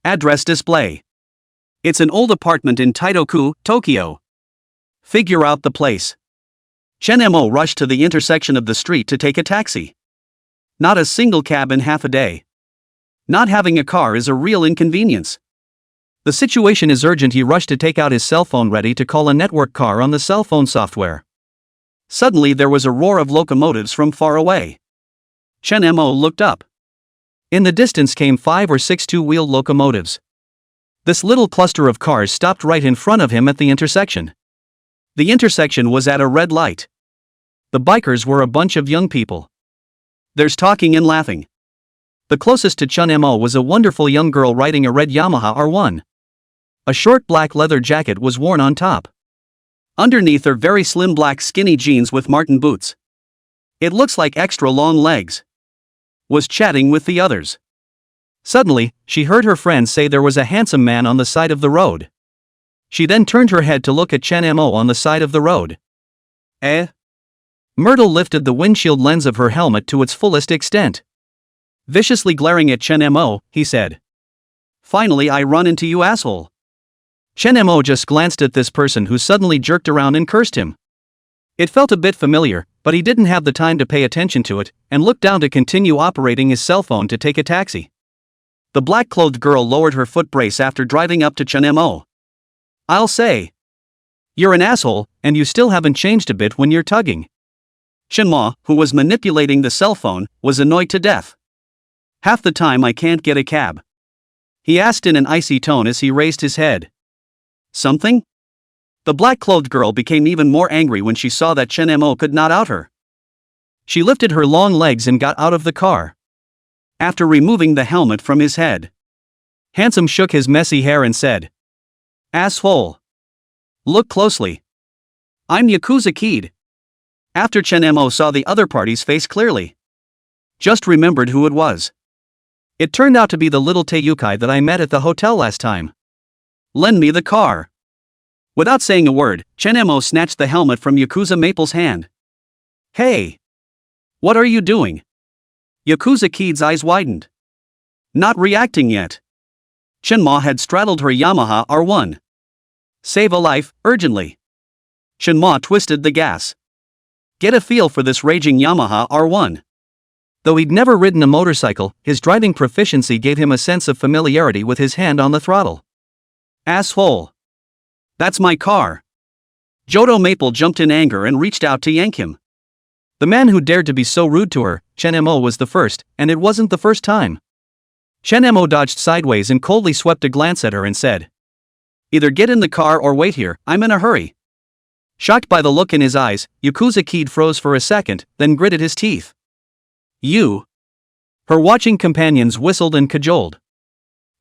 Address display. It's an old apartment in Taidoku, Tokyo. Figure out the place. Chen Mo rushed to the intersection of the street to take a taxi. Not a single cab in half a day. Not having a car is a real inconvenience. The situation is urgent. He rushed to take out his cell phone ready to call a network car on the cell phone software. Suddenly there was a roar of locomotives from far away. Chen Mo looked up. In the distance came 5 or 6 two-wheeled locomotives. This little cluster of cars stopped right in front of him at the intersection. The intersection was at a red light. The bikers were a bunch of young people. There's talking and laughing. The closest to Chun Mo was a wonderful young girl riding a red Yamaha R1. A short black leather jacket was worn on top. Underneath are very slim black skinny jeans with Martin boots. It looks like extra long legs. Was chatting with the others. Suddenly, she heard her friend say there was a handsome man on the side of the road. She then turned her head to look at Chen Mo on the side of the road. Eh? Myrtle lifted the windshield lens of her helmet to its fullest extent. Viciously glaring at Chen Mo, he said. Finally I run into you, asshole. Chen Mo just glanced at this person who suddenly jerked around and cursed him. It felt a bit familiar, but he didn't have the time to pay attention to it, and looked down to continue operating his cell phone to take a taxi. The black-clothed girl lowered her foot brace after driving up to Chen Mo. I'll say. You're an asshole, and you still haven't changed a bit when you're tugging. Chen Mo, who was manipulating the cell phone, was annoyed to death. Half the time I can't get a cab. He asked in an icy tone as he raised his head. Something? The black-clothed girl became even more angry when she saw that Chen Mo could not out her. She lifted her long legs and got out of the car. After removing the helmet from his head, Handsome shook his messy hair and said, Asshole. Look closely. I'm Yakuza Kid. After Chen Mo saw the other party's face clearly, just remembered who it was. It turned out to be the little Teiyukai that I met at the hotel last time. Lend me the car. Without saying a word, Chen Mo snatched the helmet from Yakuza Maple's hand. Hey! What are you doing? Yakuza Kid's eyes widened. Not reacting yet. Chen Mo had straddled her Yamaha R1. Save a life, urgently. Chen Mo twisted the gas. Get a feel for this raging Yamaha R1. Though he'd never ridden a motorcycle, his driving proficiency gave him a sense of familiarity with his hand on the throttle. Asshole. That's my car. Jodo Maple jumped in anger and reached out to yank him. The man who dared to be so rude to her, Chen Mo, was the first, and it wasn't the first time. Shenmo dodged sideways and coldly swept a glance at her and said, "Either get in the car or wait here, I'm in a hurry." Shocked by the look in his eyes, Yakuza Kid froze for a second, then gritted his teeth. "You?" Her watching companions whistled and cajoled.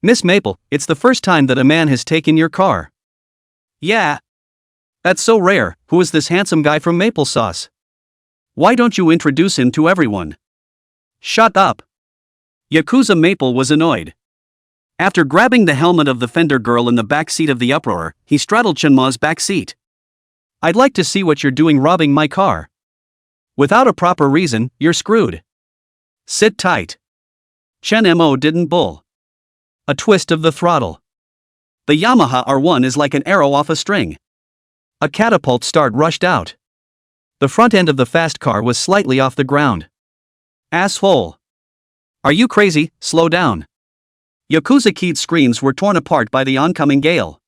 "Miss Maple, it's the first time that a man has taken your car." "Yeah. That's so rare. Who is this handsome guy from Maple Sauce? Why don't you introduce him to everyone?" "Shut up." Yakuza Maple was annoyed. After grabbing the helmet of the fender girl in the back seat of the uproar, he straddled Shenmo's back seat. "I'd like to see what you're doing robbing my car. Without a proper reason, you're screwed. Sit tight." Shenmo didn't bull. A twist of the throttle. The Yamaha R1 is like an arrow off a string. A catapult start rushed out. The front end of the fast car was slightly off the ground. "Asshole. Are you crazy? Slow down." Yakuza Kid's screams were torn apart by the oncoming gale.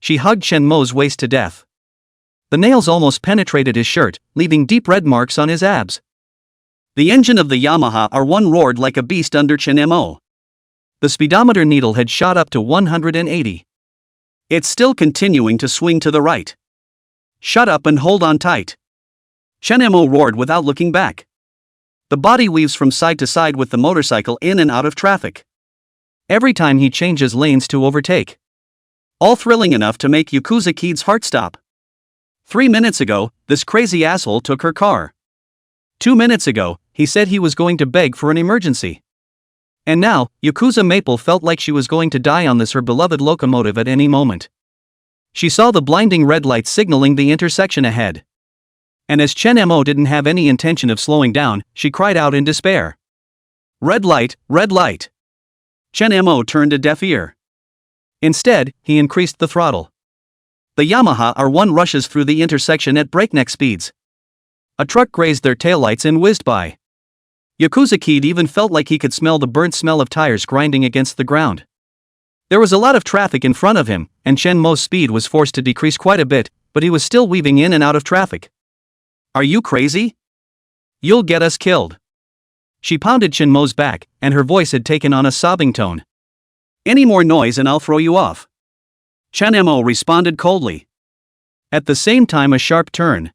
She hugged Shenmo's waist to death. The nails almost penetrated his shirt, leaving deep red marks on his abs. The engine of the Yamaha R1 roared like a beast under Shenmo. The speedometer needle had shot up to 180. It's still continuing to swing to the right. "Shut up and hold on tight." Shenmo roared without looking back. The body weaves from side to side with the motorcycle in and out of traffic. Every time he changes lanes to overtake. All thrilling enough to make Yakuza Kid's heart stop. 3 minutes ago, this crazy asshole took her car. 2 minutes ago, he said he was going to beg for an emergency. And now, Yakuza Maple felt like she was going to die on this her beloved locomotive at any moment. She saw the blinding red light signaling the intersection ahead. And as Shenmo didn't have any intention of slowing down, she cried out in despair. "Red light, red light." Shenmo turned a deaf ear. Instead, he increased the throttle. The Yamaha R1 rushes through the intersection at breakneck speeds. A truck grazed their taillights and whizzed by. Yakuza Kid even felt like he could smell the burnt smell of tires grinding against the ground. There was a lot of traffic in front of him, and Shenmo's speed was forced to decrease quite a bit, but he was still weaving in and out of traffic. "Are you crazy? You'll get us killed." She pounded Shenmo's back, and her voice had taken on a sobbing tone. "Any more noise and I'll throw you off." Shenmo responded coldly. At the same time, a sharp turn.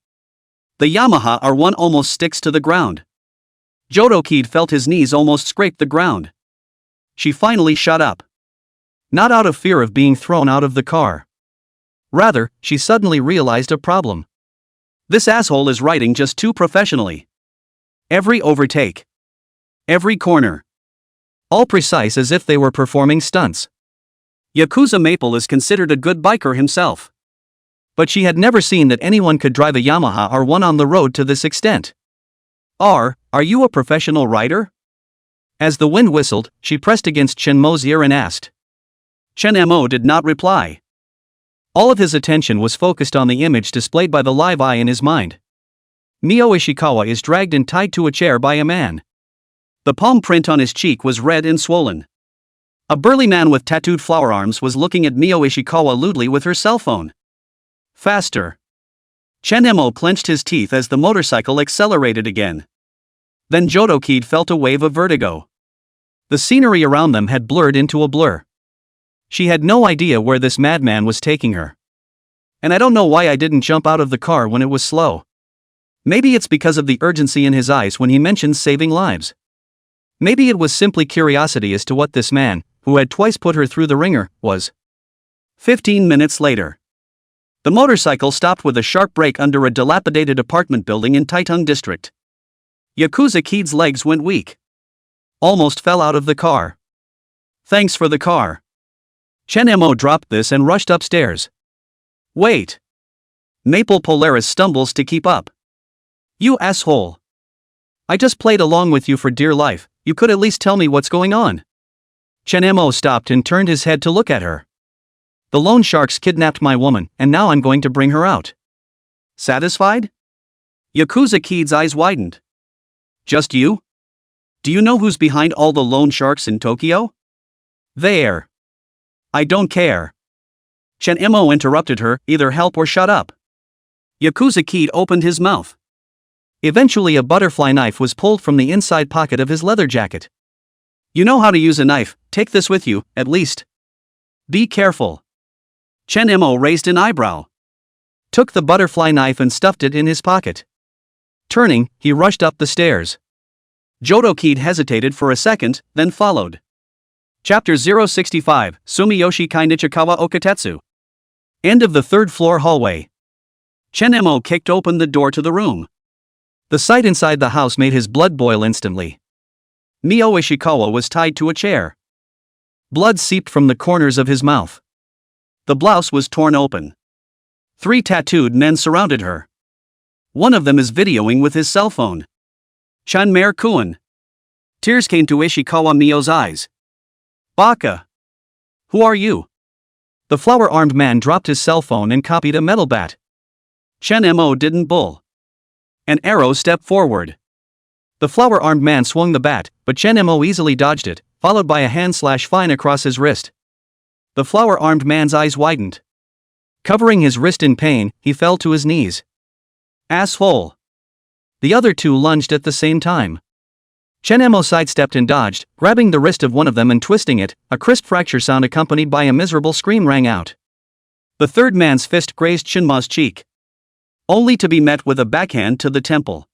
The Yamaha R1 almost sticks to the ground. Jodo Kid felt his knees almost scrape the ground. She finally shut up. Not out of fear of being thrown out of the car. Rather, she suddenly realized a problem. This asshole is riding just too professionally. Every overtake. Every corner. All precise as if they were performing stunts. Yakuza Maple is considered a good biker himself. But she had never seen that anyone could drive a Yamaha R1 on the road to this extent. Are you a professional rider?" As the wind whistled, she pressed against Shenmo's ear and asked. Shenmo did not reply. All of his attention was focused on the image displayed by the live eye in his mind. Mio Ishikawa is dragged and tied to a chair by a man. The palm print on his cheek was red and swollen. A burly man with tattooed flower arms was looking at Mio Ishikawa lewdly with her cell phone. "Faster." Shenmo clenched his teeth as the motorcycle accelerated again. Then Jodo Kid felt a wave of vertigo. The scenery around them had blurred into a blur. She had no idea where this madman was taking her. "And I don't know why I didn't jump out of the car when it was slow. Maybe it's because of the urgency in his eyes when he mentioned saving lives. Maybe it was simply curiosity as to what this man, who had twice put her through the ringer, was." 15 minutes later. The motorcycle stopped with a sharp brake under a dilapidated apartment building in Taitung District. Yakuza Kid's legs went weak. Almost fell out of the car. "Thanks for the car." Shenmo dropped this and rushed upstairs. "Wait." Maple Polaris stumbles to keep up. "You asshole. I just played along with you for dear life, you could at least tell me what's going on." Shenmo stopped and turned his head to look at her. "The loan sharks kidnapped my woman, and now I'm going to bring her out." Satisfied? Yakuza Kid's eyes widened. "Just you? Do you know who's behind all the loan sharks in Tokyo?" "There. I don't care." Shenmo interrupted her, "Either help or shut up." Yakuza Kid opened his mouth. Eventually a butterfly knife was pulled from the inside pocket of his leather jacket. You know how to use a knife, take this with you, at least. Be careful. Chen Mo raised an eyebrow. Took the butterfly knife and stuffed it in his pocket. Turning, he rushed up the stairs. Jodo-Kid hesitated for a second, then followed. Chapter 065, Sumiyoshi Kai Nichikawa Okatetsu. End of the third floor hallway. Chen Mo kicked open the door to the room. The sight inside the house made his blood boil instantly. Mio Ishikawa was tied to a chair. Blood seeped from the corners of his mouth. The blouse was torn open. 3 tattooed men surrounded her. One of them is videoing with his cell phone. Chanmere-kun. Tears came to Ishikawa Mio's eyes. Baka. Who are you? The flower-armed man dropped his cell phone and copied a metal bat. Chen Mo didn't bull. An arrow stepped forward. The flower-armed man swung the bat, but Chen Mo easily dodged it, followed by a hand/fine across his wrist. The flower-armed man's eyes widened. Covering his wrist in pain, he fell to his knees. Asshole. The other two lunged at the same time. Chen Mo sidestepped and dodged, grabbing the wrist of one of them and twisting it. A crisp fracture sound accompanied by a miserable scream rang out. The third man's fist grazed Shinma's cheek, only to be met with a backhand to the temple.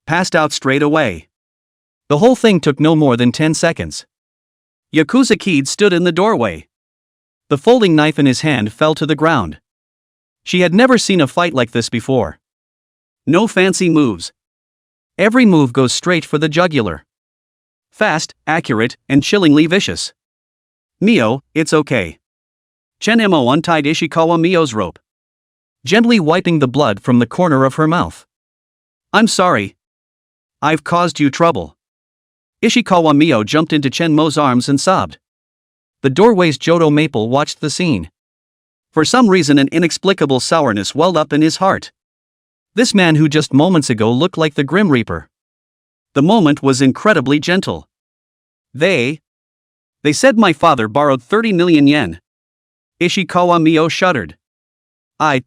Passed out straight away. The whole thing took no more than 10 seconds. Yakuza-Kid stood in the doorway. The folding knife in his hand fell to the ground. She had never seen a fight like this before. No fancy moves. Every move goes straight for the jugular. Fast, accurate, and chillingly vicious. Mio, it's okay. Chen Mo untied Ishikawa Mio's rope, gently wiping the blood from the corner of her mouth. I'm sorry. I've caused you trouble. Ishikawa Mio jumped into Chen Mo's arms and sobbed. The doorway's Jodo Maple watched the scene. For some reason an inexplicable sourness welled up in his heart. This man who just moments ago looked like the Grim Reaper. The moment was incredibly gentle. They said my father borrowed 30 million yen. Ishikawa Mio shuddered.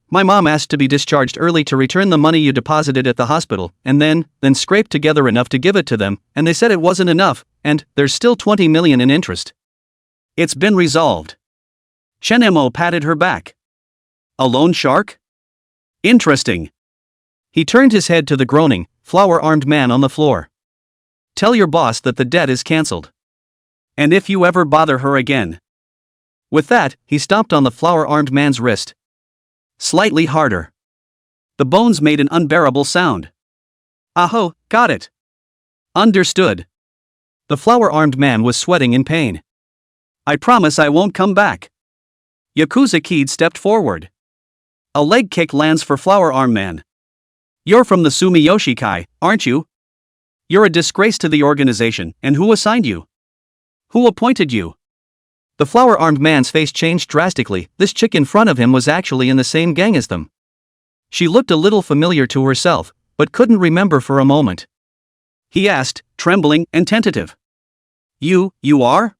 My mom asked to be discharged early to return the money you deposited at the hospital, and then scraped together enough to give it to them, and they said it wasn't enough, and there's still 20 million in interest. It's been resolved. Chen Mo patted her back. A loan shark? Interesting. He turned his head to the groaning, flower-armed man on the floor. Tell your boss that the debt is cancelled. And if you ever bother her again. With that, he stomped on the flower-armed man's wrist. Slightly harder. The bones made an unbearable sound. Aho, got it. Understood. The flower-armed man was sweating in pain. I promise I won't come back. Yakuza-Kid stepped forward. A leg kick lands for flower-armed man. You're from the Sumiyoshi Kai, aren't you? You're a disgrace to the organization, and who assigned you? Who appointed you? The flower-armed man's face changed drastically. This chick in front of him was actually in the same gang as them. She looked a little familiar to herself, but couldn't remember for a moment. He asked, trembling and tentative. You are?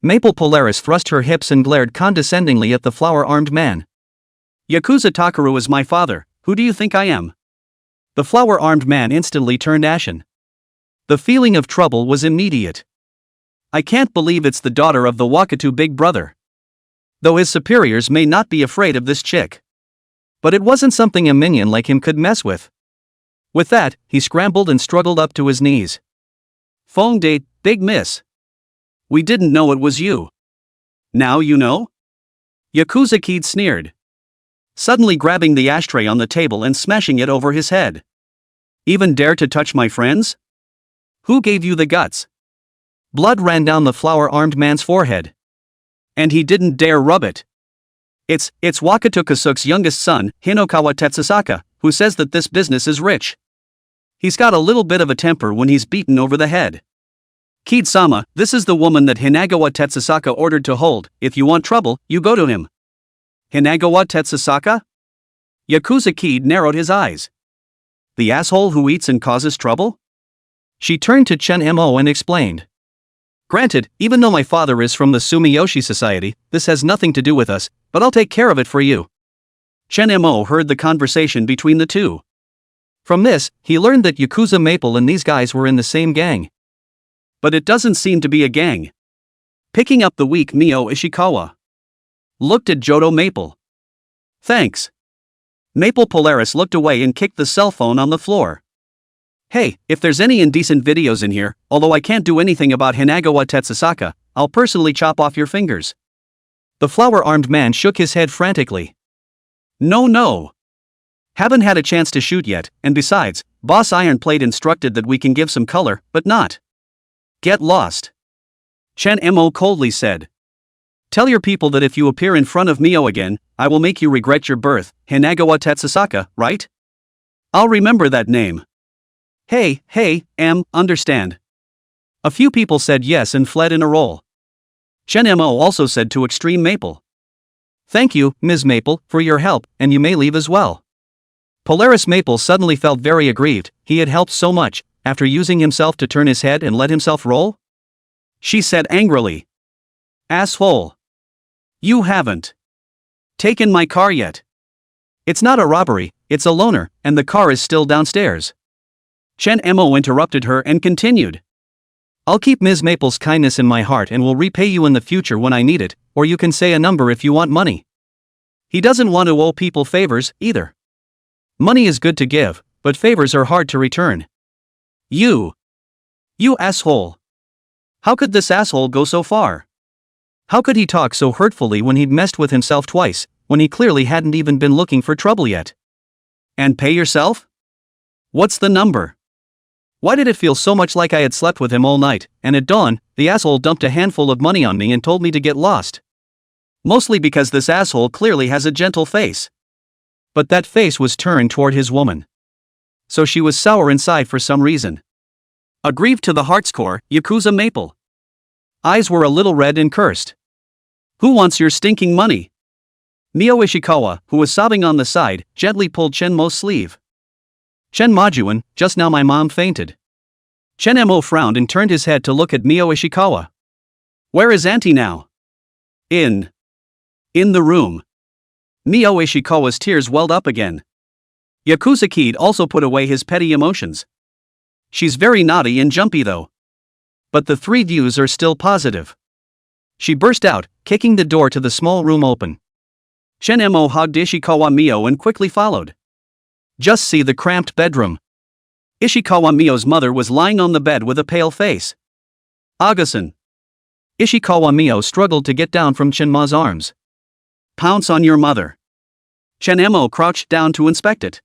Maple Polaris thrust her hips and glared condescendingly at the flower-armed man. Yakuza Takaru is my father, who do you think I am? The flower-armed man instantly turned ashen. The feeling of trouble was immediate. I can't believe it's the daughter of the Wakatu big brother. Though his superiors may not be afraid of this chick. But it wasn't something a minion like him could mess with. With that, he scrambled and struggled up to his knees. Phone date, big miss. We didn't know it was you. Now you know? Yakuza-Kid sneered, suddenly grabbing the ashtray on the table and smashing it over his head. Even dare to touch my friends? Who gave you the guts? Blood ran down the flower-armed man's forehead. And he didn't dare rub it. It's Wakatu Kasuk's youngest son, Hinokawa Tetsusaka, who says that this business is rich. He's got a little bit of a temper when he's beaten over the head. Kid-sama, this is the woman that Hinagawa Tetsusaka ordered to hold. If you want trouble, you go to him. Hinagawa Tetsusaka? Yakuza-Kid narrowed his eyes. The asshole who eats and causes trouble? She turned to Chen Mo and explained. Granted, even though my father is from the Sumiyoshi Society, this has nothing to do with us, but I'll take care of it for you. Chen Mo heard the conversation between the two. From this, he learned that Yakuza Maple and these guys were in the same gang. But it doesn't seem to be a gang. Picking up the weak Mio Ishikawa looked at Jodo Maple. Thanks. Maple Polaris looked away and kicked the cell phone on the floor. Hey, if there's any indecent videos in here, although I can't do anything about Hinagawa Tetsusaka, I'll personally chop off your fingers. The flower-armed man shook his head frantically. No. Haven't had a chance to shoot yet, and besides, Boss Ironplate instructed that we can give some color, but not get lost. Chen Mo coldly said. Tell your people that if you appear in front of Mio again, I will make you regret your birth, Hinagawa Tetsusaka, right? I'll remember that name. Hey, understand. A few people said yes and fled in a roll. Chen Mo also said to Extreme Maple. Thank you, Ms. Maple, for your help, and you may leave as well. Polaris Maple suddenly felt very aggrieved. He had helped so much, after using himself to turn his head and let himself roll? She said angrily. Asshole. You haven't taken my car yet. It's not a robbery, it's a loaner, and the car is still downstairs. Chen Mo interrupted her and continued. I'll keep Ms. Maple's kindness in my heart and will repay you in the future when I need it, or you can say a number if you want money. He doesn't want to owe people favors, either. Money is good to give, but favors are hard to return. You asshole. How could this asshole go so far? How could he talk so hurtfully when he'd messed with himself twice, when he clearly hadn't even been looking for trouble yet? And pay yourself? What's the number? Why did it feel so much like I had slept with him all night, and at dawn, the asshole dumped a handful of money on me and told me to get lost? Mostly because this asshole clearly has a gentle face. But that face was turned toward his woman. So she was sour inside for some reason. Aggrieved to the heart's core, Yakuza Maple. Eyes were a little red and cursed. Who wants your stinking money? Mio Ishikawa, who was sobbing on the side, gently pulled Chen Mo's sleeve. Chen Majuan, just now my mom fainted. Chen Mo frowned and turned his head to look at Mio Ishikawa. Where is Auntie now? In the room. Mio Ishikawa's tears welled up again. Yakuza Kid also put away his petty emotions. She's very naughty and jumpy though. But the three views are still positive. She burst out, kicking the door to the small room open. Chen Mo hugged Ishikawa Mio and quickly followed. Just see the cramped bedroom. Ishikawa Mio's mother was lying on the bed with a pale face. Agasan. Ishikawa Mio struggled to get down from Chenma's arms. Pounce on your mother. Chen Mo crouched down to inspect it.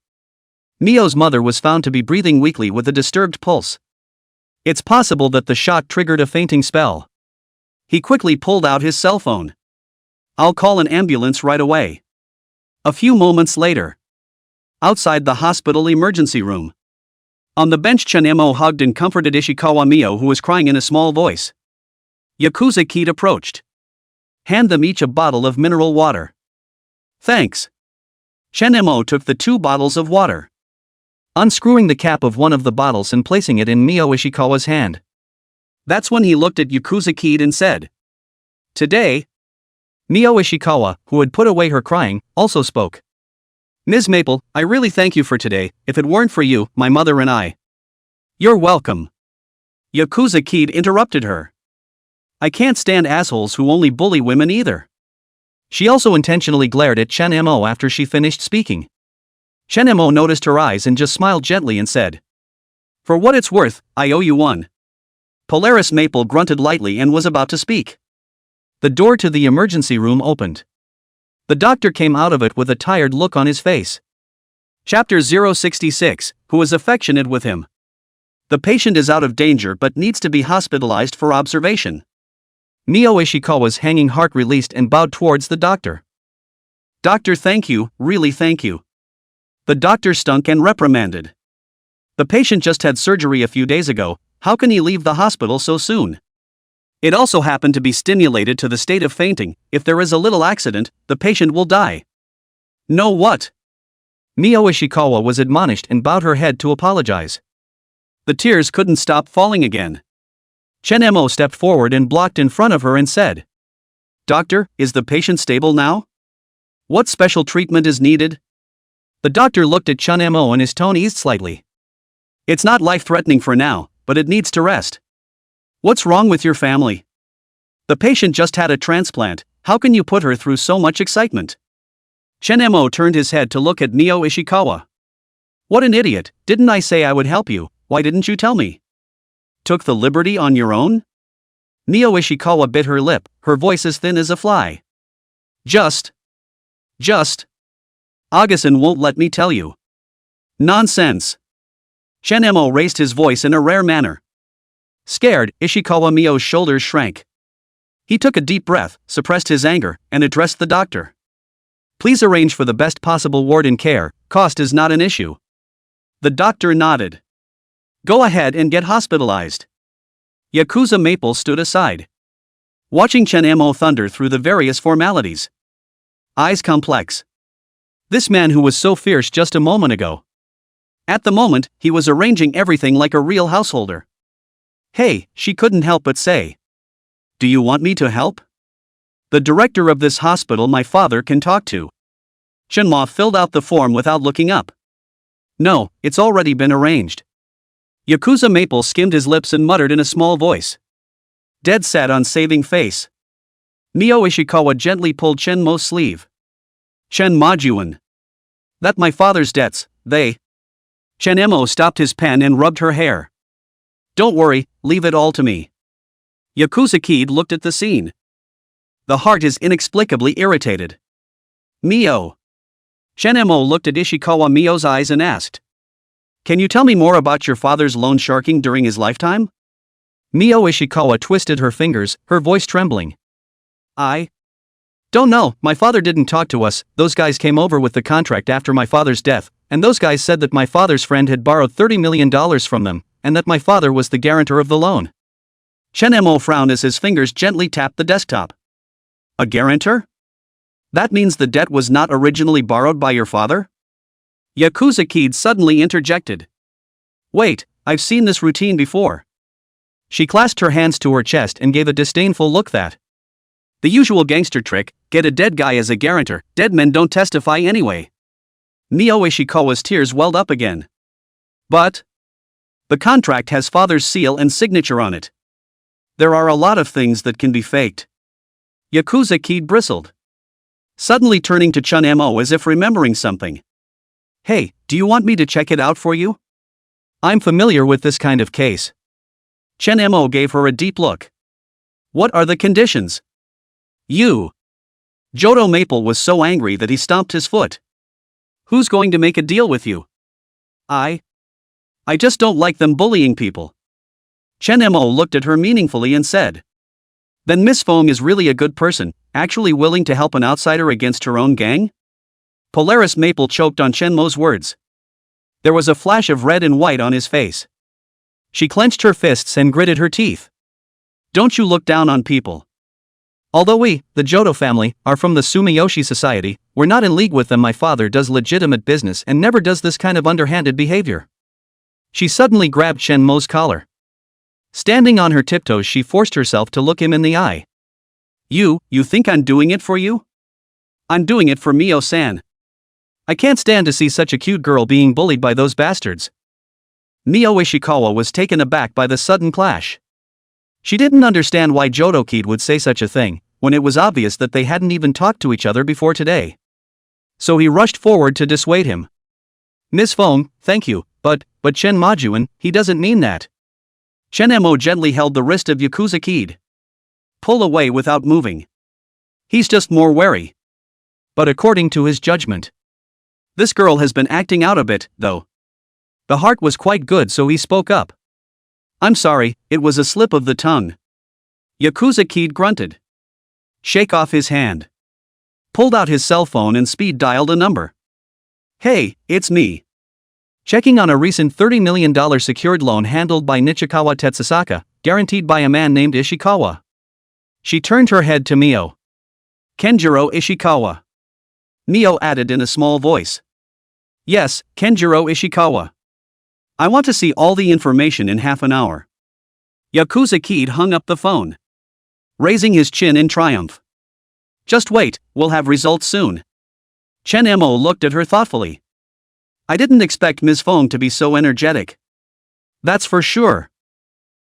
Mio's mother was found to be breathing weakly with a disturbed pulse. It's possible that the shot triggered a fainting spell. He quickly pulled out his cell phone. I'll call an ambulance right away. A few moments later. Outside the hospital emergency room. On the bench, Chen Mo hugged and comforted Ishikawa Mio, who was crying in a small voice. Yakuza Kid approached. Hand them each a bottle of mineral water. Thanks. Chen Mo took the 2 bottles of water. Unscrewing the cap of one of the bottles and placing it in Mio Ishikawa's hand. That's when he looked at Yakuza Kid and said. Today. Mio Ishikawa, who had put away her crying, also spoke. Ms. Maple, I really thank you for today. If it weren't for you, my mother and I. You're welcome. Yakuza Kid interrupted her. I can't stand assholes who only bully women either. She also intentionally glared at Chen Mo after she finished speaking. Chen Mo noticed her eyes and just smiled gently and said. For what it's worth, I owe you one. Polaris Maple grunted lightly and was about to speak. The door to the emergency room opened. The doctor came out of it with a tired look on his face. Chapter 066, who is affectionate with him. The patient is out of danger but needs to be hospitalized for observation. Mio Ishikawa's hanging heart released and bowed towards the doctor. Doctor, thank you, really thank you. The doctor stunk and reprimanded. The patient just had surgery a few days ago, how can he leave the hospital so soon? It also happened to be stimulated to the state of fainting. If there is a little accident, the patient will die. No what? Mio Ishikawa was admonished and bowed her head to apologize. The tears couldn't stop falling again. Chen Mo stepped forward and blocked in front of her and said. Doctor, is the patient stable now? What special treatment is needed? The doctor looked at Chen Mo and his tone eased slightly. It's not life-threatening for now, but it needs to rest. What's wrong with your family? The patient just had a transplant, how can you put her through so much excitement? Chen Mo turned his head to look at Mio Ishikawa. What an idiot, didn't I say I would help you, why didn't you tell me? Took the liberty on your own? Mio Ishikawa bit her lip, her voice as thin as a fly. Just. Augustin won't let me tell you. Nonsense. Chen Mo raised his voice in a rare manner. Scared, Ishikawa Mio's shoulders shrank. He took a deep breath, suppressed his anger, and addressed the doctor. Please arrange for the best possible ward and care, cost is not an issue. The doctor nodded. Go ahead and get hospitalized. Yakuza Maple stood aside, watching Chen Mo thunder through the various formalities. Eyes complex. This man who was so fierce just a moment ago. At the moment, he was arranging everything like a real householder. Hey, she couldn't help but say. Do you want me to help? The director of this hospital my father can talk to. Shenma filled out the form without looking up. No, it's already been arranged. Yakuza Maple skimmed his lips and muttered in a small voice. Dead set on saving face. Mio Ishikawa gently pulled Chen Mo's sleeve. Chen Majuan. That my father's debts, they. Chen Mo stopped his pen and rubbed her hair. Don't worry, leave it all to me. Yakuza Kid looked at the scene. The heart is inexplicably irritated. Mio. Chen Mo looked at Ishikawa Mio's eyes and asked. Can you tell me more about your father's loan sharking during his lifetime? Mio Ishikawa twisted her fingers, her voice trembling. I don't know, my father didn't talk to us, those guys came over with the contract after my father's death, and those guys said that my father's friend had borrowed $30 million from them, and that my father was the guarantor of the loan. Chen Mo frowned as his fingers gently tapped the desktop. A guarantor? That means the debt was not originally borrowed by your father? Yakuza Kid suddenly interjected. Wait, I've seen this routine before. She clasped her hands to her chest and gave a disdainful look that. The usual gangster trick, get a dead guy as a guarantor, dead men don't testify anyway. Mio Ishikawa's tears welled up again. But the contract has father's seal and signature on it. There are a lot of things that can be faked. Yakuza Kid bristled, suddenly turning to Chen Mo as if remembering something. Hey, do you want me to check it out for you? I'm familiar with this kind of case. Chen Mo gave her a deep look. What are the conditions? You. Jodo Maple was so angry that he stomped his foot. Who's going to make a deal with you? I just don't like them bullying people. Chen Mo looked at her meaningfully and said. Then Miss Fong is really a good person, actually willing to help an outsider against her own gang? Polaris Maple choked on Chen Mo's words. There was a flash of red and white on his face. She clenched her fists and gritted her teeth. Don't you look down on people. Although we, the Jodo family, are from the Sumiyoshi society, we're not in league with them. My father does legitimate business and never does this kind of underhanded behavior. She suddenly grabbed Chen Mo's collar. Standing on her tiptoes, she forced herself to look him in the eye. You think I'm doing it for you? I'm doing it for Mio-san. I can't stand to see such a cute girl being bullied by those bastards. Mio Ishikawa was taken aback by the sudden clash. She didn't understand why Jodo Kid would say such a thing, when it was obvious that they hadn't even talked to each other before today. So he rushed forward to dissuade him. Miss Fong, thank you, but Chen Majuan, he doesn't mean that. Chen Mo gently held the wrist of Yakuza Kid. Pull away without moving. He's just more wary. But according to his judgment. This girl has been acting out a bit, though. The heart was quite good, so he spoke up. I'm sorry, it was a slip of the tongue. Yakuza Kid grunted. Shake off his hand. Pulled out his cell phone and speed dialed a number. Hey, it's me. Checking on a recent $30 million secured loan handled by Nichikawa Tetsusaka, guaranteed by a man named Ishikawa. She turned her head to Mio. Kenjiro Ishikawa. Mio added in a small voice. Yes, Kenjiro Ishikawa. I want to see all the information in half an hour. Yakuza Kid hung up the phone, raising his chin in triumph. Just wait, we'll have results soon. Chen Mo looked at her thoughtfully. I didn't expect Ms. Fong to be so energetic. That's for sure.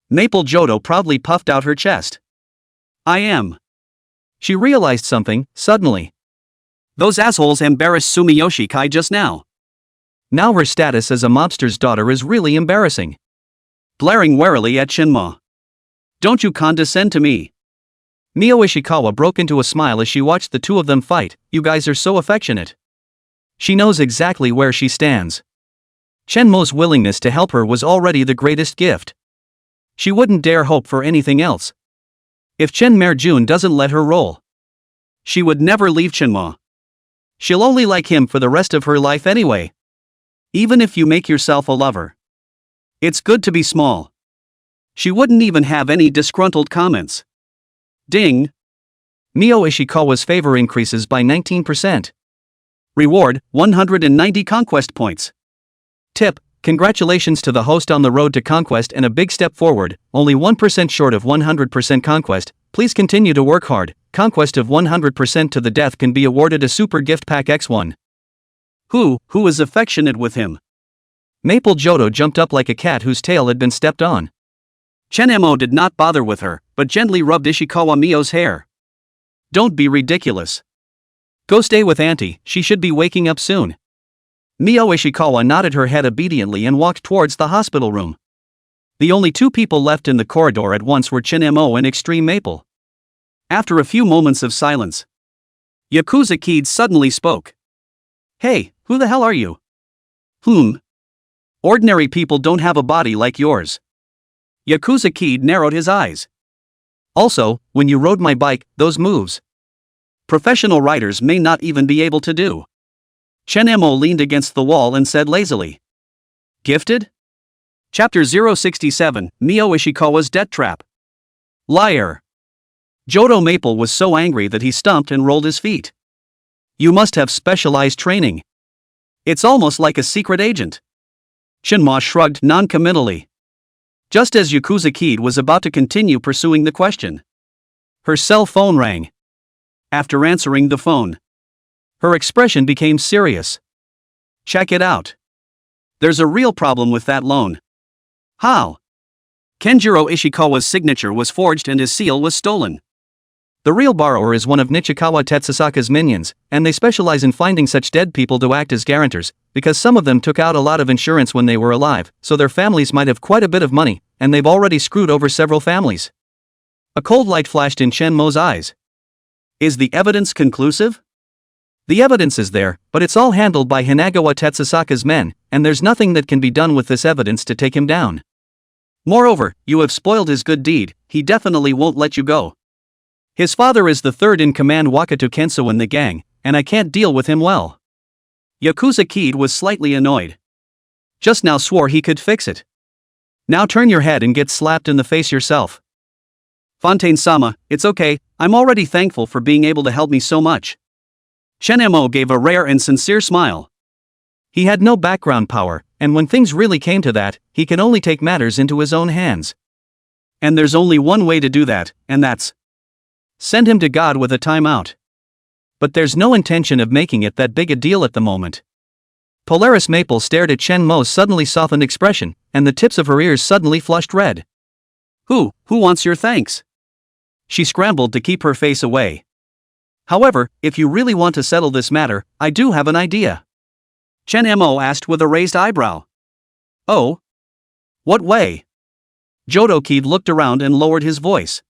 Maple Jodo proudly puffed out her chest. I am. She realized something, suddenly. Those assholes embarrassed Sumiyoshi Kai just now. Now her status as a mobster's daughter is really embarrassing. Glaring warily at Shinma. Don't you condescend to me. Mio Ishikawa broke into a smile as she watched the two of them fight. You guys are so affectionate. She knows exactly where she stands. Shenmo's willingness to help her was already the greatest gift. She wouldn't dare hope for anything else. If Chen Merjun doesn't let her roll, she would never leave Shenmo. She'll only like him for the rest of her life anyway. Even if you make yourself a lover. It's good to be small. She wouldn't even have any disgruntled comments. Ding! Mio Ishikawa's favor increases by 19%. Reward, 190 conquest points. Tip, congratulations to the host on the road to conquest and a big step forward, only 1% short of 100% conquest. Please continue to work hard. Conquest of 100% to the death can be awarded a super gift pack X1. Who is affectionate with him? Maple Jodo jumped up like a cat whose tail had been stepped on. Chen-mo did not bother with her, but gently rubbed Ishikawa Mio's hair. Don't be ridiculous. Go stay with Auntie, she should be waking up soon. Mio Ishikawa nodded her head obediently and walked towards the hospital room. The only two people left in the corridor at once were Chen-mo and Extreme Maple. After a few moments of silence, Yakuza Kid suddenly spoke. Hey, who the hell are you? Ordinary people don't have a body like yours. Yakuza Kid narrowed his eyes. Also, when you rode my bike, those moves. Professional riders may not even be able to do. Chen-mo leaned against the wall and said lazily. Gifted? Chapter 067, Mio Ishikawa's Debt Trap. Liar. Jodo Maple was so angry that he stumped and rolled his feet. You must have specialized training. It's almost like a secret agent. Shinma shrugged non-committally. Just as Yakuza Kid was about to continue pursuing the question, her cell phone rang. After answering the phone, her expression became serious. Check it out. There's a real problem with that loan. How? Kenjiro Ishikawa's signature was forged and his seal was stolen. The real borrower is one of Nichikawa Tetsusaka's minions, and they specialize in finding such dead people to act as guarantors, because some of them took out a lot of insurance when they were alive, so their families might have quite a bit of money, and they've already screwed over several families. A cold light flashed in Shenmo's eyes. Is the evidence conclusive? The evidence is there, but it's all handled by Hinagawa Tetsusaka's men, and there's nothing that can be done with this evidence to take him down. Moreover, you have spoiled his good deed, he definitely won't let you go. His father is the third in command Wakatu Kenso in the gang, and I can't deal with him well. Yakuza Kid was slightly annoyed. Just now swore he could fix it. Now turn your head and get slapped in the face yourself. Fontaine-sama, it's okay, I'm already thankful for being able to help me so much. Chen-mo gave a rare and sincere smile. He had no background power, and when things really came to that, he can only take matters into his own hands. And there's only one way to do that, and that's send him to God with a timeout. But there's no intention of making it that big a deal at the moment. Polaris Maple stared at Chen-mo's suddenly softened expression, and the tips of her ears suddenly flushed red. Who wants your thanks? She scrambled to keep her face away. However, if you really want to settle this matter, I do have an idea. Chen-mo asked with a raised eyebrow. Oh? What way? Jodo Kid looked around and lowered his voice.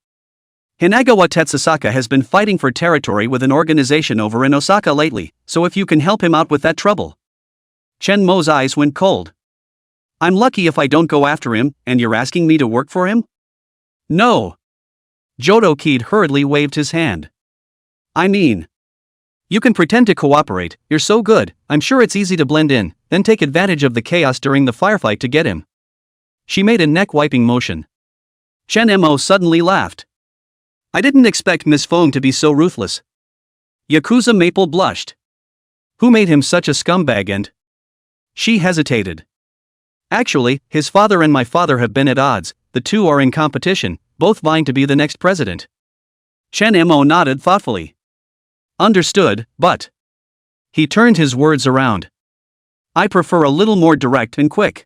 Hinagawa Tetsusaka has been fighting for territory with an organization over in Osaka lately, so if you can help him out with that trouble. Chen-mo's eyes went cold. I'm lucky if I don't go after him, and you're asking me to work for him? No. Jodo Kid hurriedly waved his hand. I mean, you can pretend to cooperate, you're so good, I'm sure it's easy to blend in, then take advantage of the chaos during the firefight to get him. She made a neck-wiping motion. Chen-mo suddenly laughed. I didn't expect Miss Fong to be so ruthless. Yakuza Maple blushed. Who made him such a scumbag and... She hesitated. Actually, his father and my father have been at odds, the two are in competition, both vying to be the next president. Chen-mo nodded thoughtfully. Understood, but... He turned his words around. I prefer a little more direct and quick.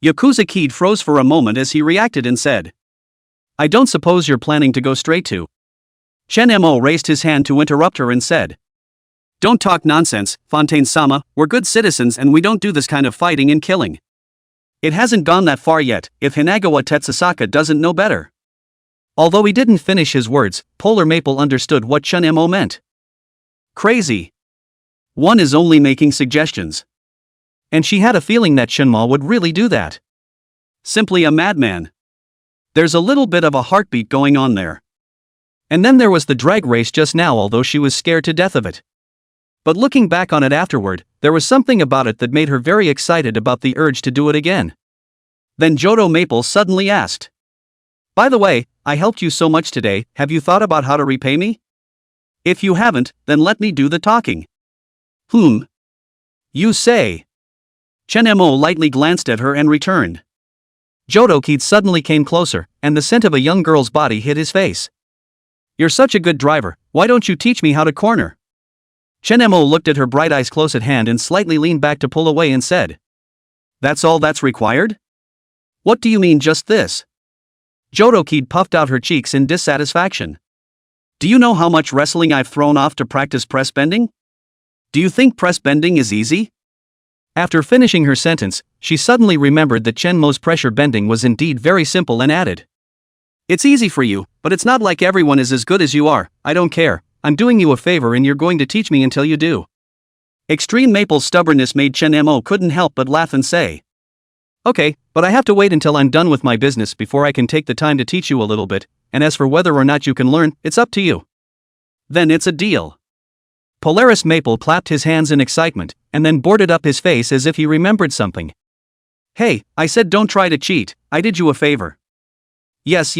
Yakuza Kid froze for a moment as he reacted and said, I don't suppose you're planning to go straight to. Chen Mo raised his hand to interrupt her and said, Don't talk nonsense, Fontaine-sama, we're good citizens and we don't do this kind of fighting and killing. It hasn't gone that far yet, if Hinagawa Tetsusaka doesn't know better. Although he didn't finish his words, Polar Maple understood what Chen Mo meant. Crazy. One is only making suggestions. And she had a feeling that Shenma would really do that. Simply a madman. There's a little bit of a heartbeat going on there. And then there was the drag race just now, although she was scared to death of it. But looking back on it afterward, there was something about it that made her very excited about the urge to do it again. Then Jodo Maple suddenly asked, By the way, I helped you so much today, have you thought about how to repay me? If you haven't, then let me do the talking. You say. Chen Mo lightly glanced at her and returned. Jodo Kid suddenly came closer, and the scent of a young girl's body hit his face. You're such a good driver, why don't you teach me how to corner? Chen Mo looked at her bright eyes close at hand and slightly leaned back to pull away and said, That's all that's required? What do you mean just this? Jodo Kid puffed out her cheeks in dissatisfaction. Do you know how much wrestling I've thrown off to practice press bending? Do you think press bending is easy? After finishing her sentence, she suddenly remembered that Chen Mo's pressure bending was indeed very simple and added, It's easy for you, but it's not like everyone is as good as you are, I don't care, I'm doing you a favor and you're going to teach me until you do. Extreme Maple's stubbornness made Chen Mo couldn't help but laugh and say, Okay, but I have to wait until I'm done with my business before I can take the time to teach you a little bit, and as for whether or not you can learn, it's up to you. Then it's a deal. Polaris Maple clapped his hands in excitement, and then boarded up his face as if he remembered something. Hey, I said don't try to cheat, I did you a favor. Yes.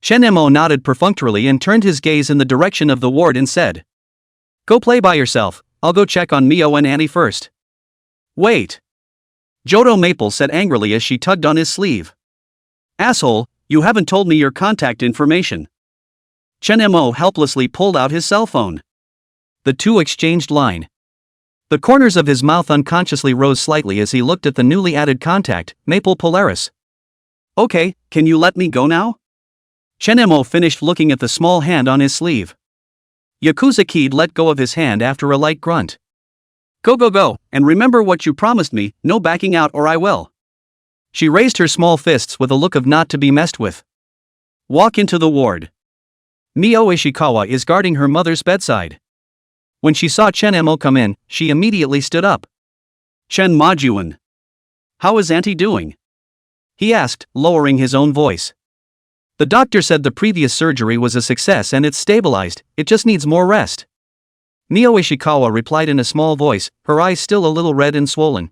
Chen Mo nodded perfunctorily and turned his gaze in the direction of the ward and said, Go play by yourself, I'll go check on Mio and Annie first. Wait. Jodo Maple said angrily as she tugged on his sleeve. Asshole, you haven't told me your contact information. Chen Mo helplessly pulled out his cell phone. The two exchanged line. The corners of his mouth unconsciously rose slightly as he looked at the newly added contact, Maple Polaris. Okay, can you let me go now? Chen Mo finished looking at the small hand on his sleeve. Yakuza Kid let go of his hand after a light grunt. Go, and remember what you promised me, no backing out or I will. She raised her small fists with a look of not to be messed with. Walk into the ward. Mio Ishikawa is guarding her mother's bedside. When she saw Chen Mo come in, she immediately stood up. Chen Majuan. How is Auntie doing? He asked, lowering his own voice. The doctor said the previous surgery was a success and it's stabilized, it just needs more rest. Mio Ishikawa replied in a small voice, her eyes still a little red and swollen.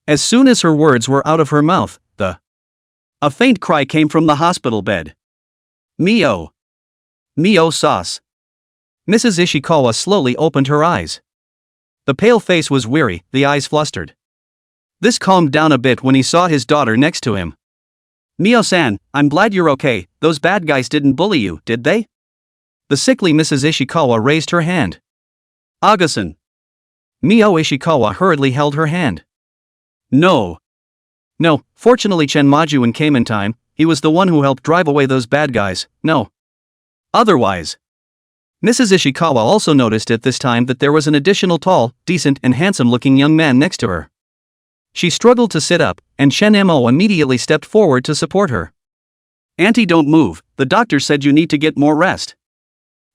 As soon as her words were out of her mouth, a faint cry came from the hospital bed. Mio sauce. Mrs. Ishikawa slowly opened her eyes. The pale face was weary, the eyes flustered. This calmed down a bit when he saw his daughter next to him. Mio-san, I'm glad you're okay, those bad guys didn't bully you, did they? The sickly Mrs. Ishikawa raised her hand. Aga-san. Mio Ishikawa hurriedly held her hand. No, fortunately Chen Majuan came in time, he was the one who helped drive away those bad guys, no. Otherwise. Mrs. Ishikawa also noticed at this time that there was an additional tall, decent and handsome-looking young man next to her. She struggled to sit up, and Chen Mo immediately stepped forward to support her. Auntie, don't move, the doctor said you need to get more rest.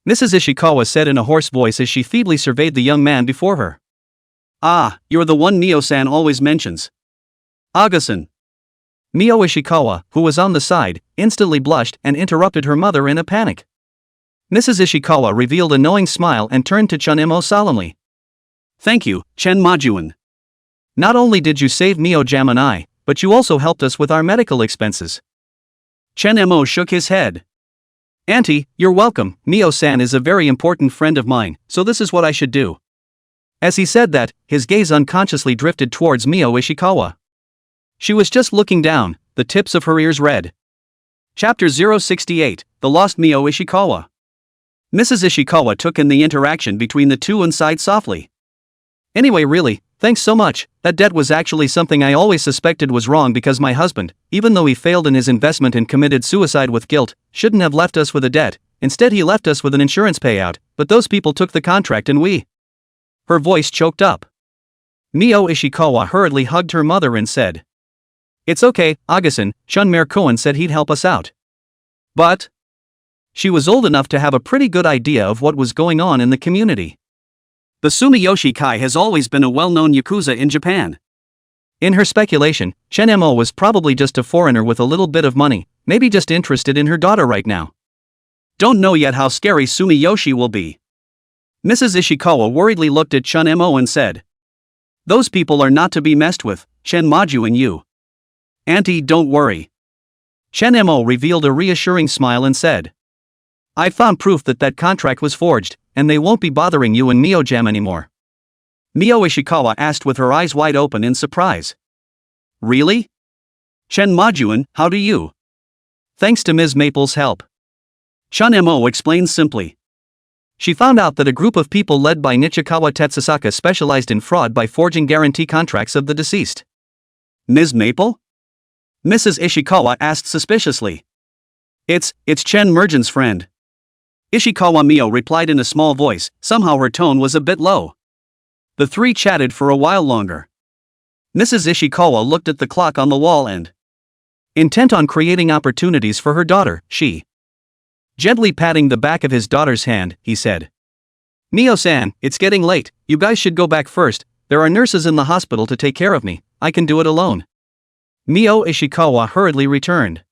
Mrs. Ishikawa said in a hoarse voice as she feebly surveyed the young man before her. Ah, you're the one Mio-san always mentions. Aga-san. Mio Ishikawa, who was on the side, instantly blushed and interrupted her mother in a panic. Mrs. Ishikawa revealed a knowing smile and turned to Chen Mo solemnly. Thank you, Chen Majuan. Not only did you save Mio-jam and I, but you also helped us with our medical expenses. Chen Mo shook his head. Auntie, you're welcome, Mio-san is a very important friend of mine, so this is what I should do. As he said that, his gaze unconsciously drifted towards Mio Ishikawa. She was just looking down, the tips of her ears red. Chapter 068, The Lost Mio Ishikawa. Mrs. Ishikawa took in the interaction between the two and sighed softly. Anyway, really, Thanks so much. That debt was actually something I always suspected was wrong because my husband, even though he failed in his investment and committed suicide with guilt, shouldn't have left us with a debt. Instead he left us with an insurance payout, but those people took the contract and we..." Her voice choked up. Mio Ishikawa hurriedly hugged her mother and said, "It's okay, Augustin, Shunmare Koen said he'd help us out." But she was old enough to have a pretty good idea of what was going on in the community. The Sumiyoshi Kai has always been a well-known yakuza in Japan. In her speculation, Chen Mo was probably just a foreigner with a little bit of money, maybe just interested in her daughter right now. Don't know yet how scary Sumiyoshi will be. Mrs. Ishikawa worriedly looked at Chen Mo and said, "Those people are not to be messed with, Chen Maju and you." "Auntie, don't worry." Chen Mo revealed a reassuring smile and said, "I found proof that contract was forged, and they won't be bothering you and Mio-jam anymore." Mio Ishikawa asked with her eyes wide open in surprise. "Really? Chen Majuan, how do you?" "Thanks to Ms. Maple's help." Chen Mo explained simply. She found out that a group of people led by Nichikawa Tetsusaka specialized in fraud by forging guarantee contracts of the deceased. "Ms. Maple?" Mrs. Ishikawa asked suspiciously. It's Chen Mergen's friend." Ishikawa Mio replied in a small voice, somehow her tone was a bit low. The three chatted for a while longer. Mrs. Ishikawa looked at the clock on the wall and, intent on creating opportunities for her daughter, she, gently patting the back of his daughter's hand, he said, "Mio-san, it's getting late, you guys should go back first, there are nurses in the hospital to take care of me, I can do it alone." Mio Ishikawa hurriedly returned.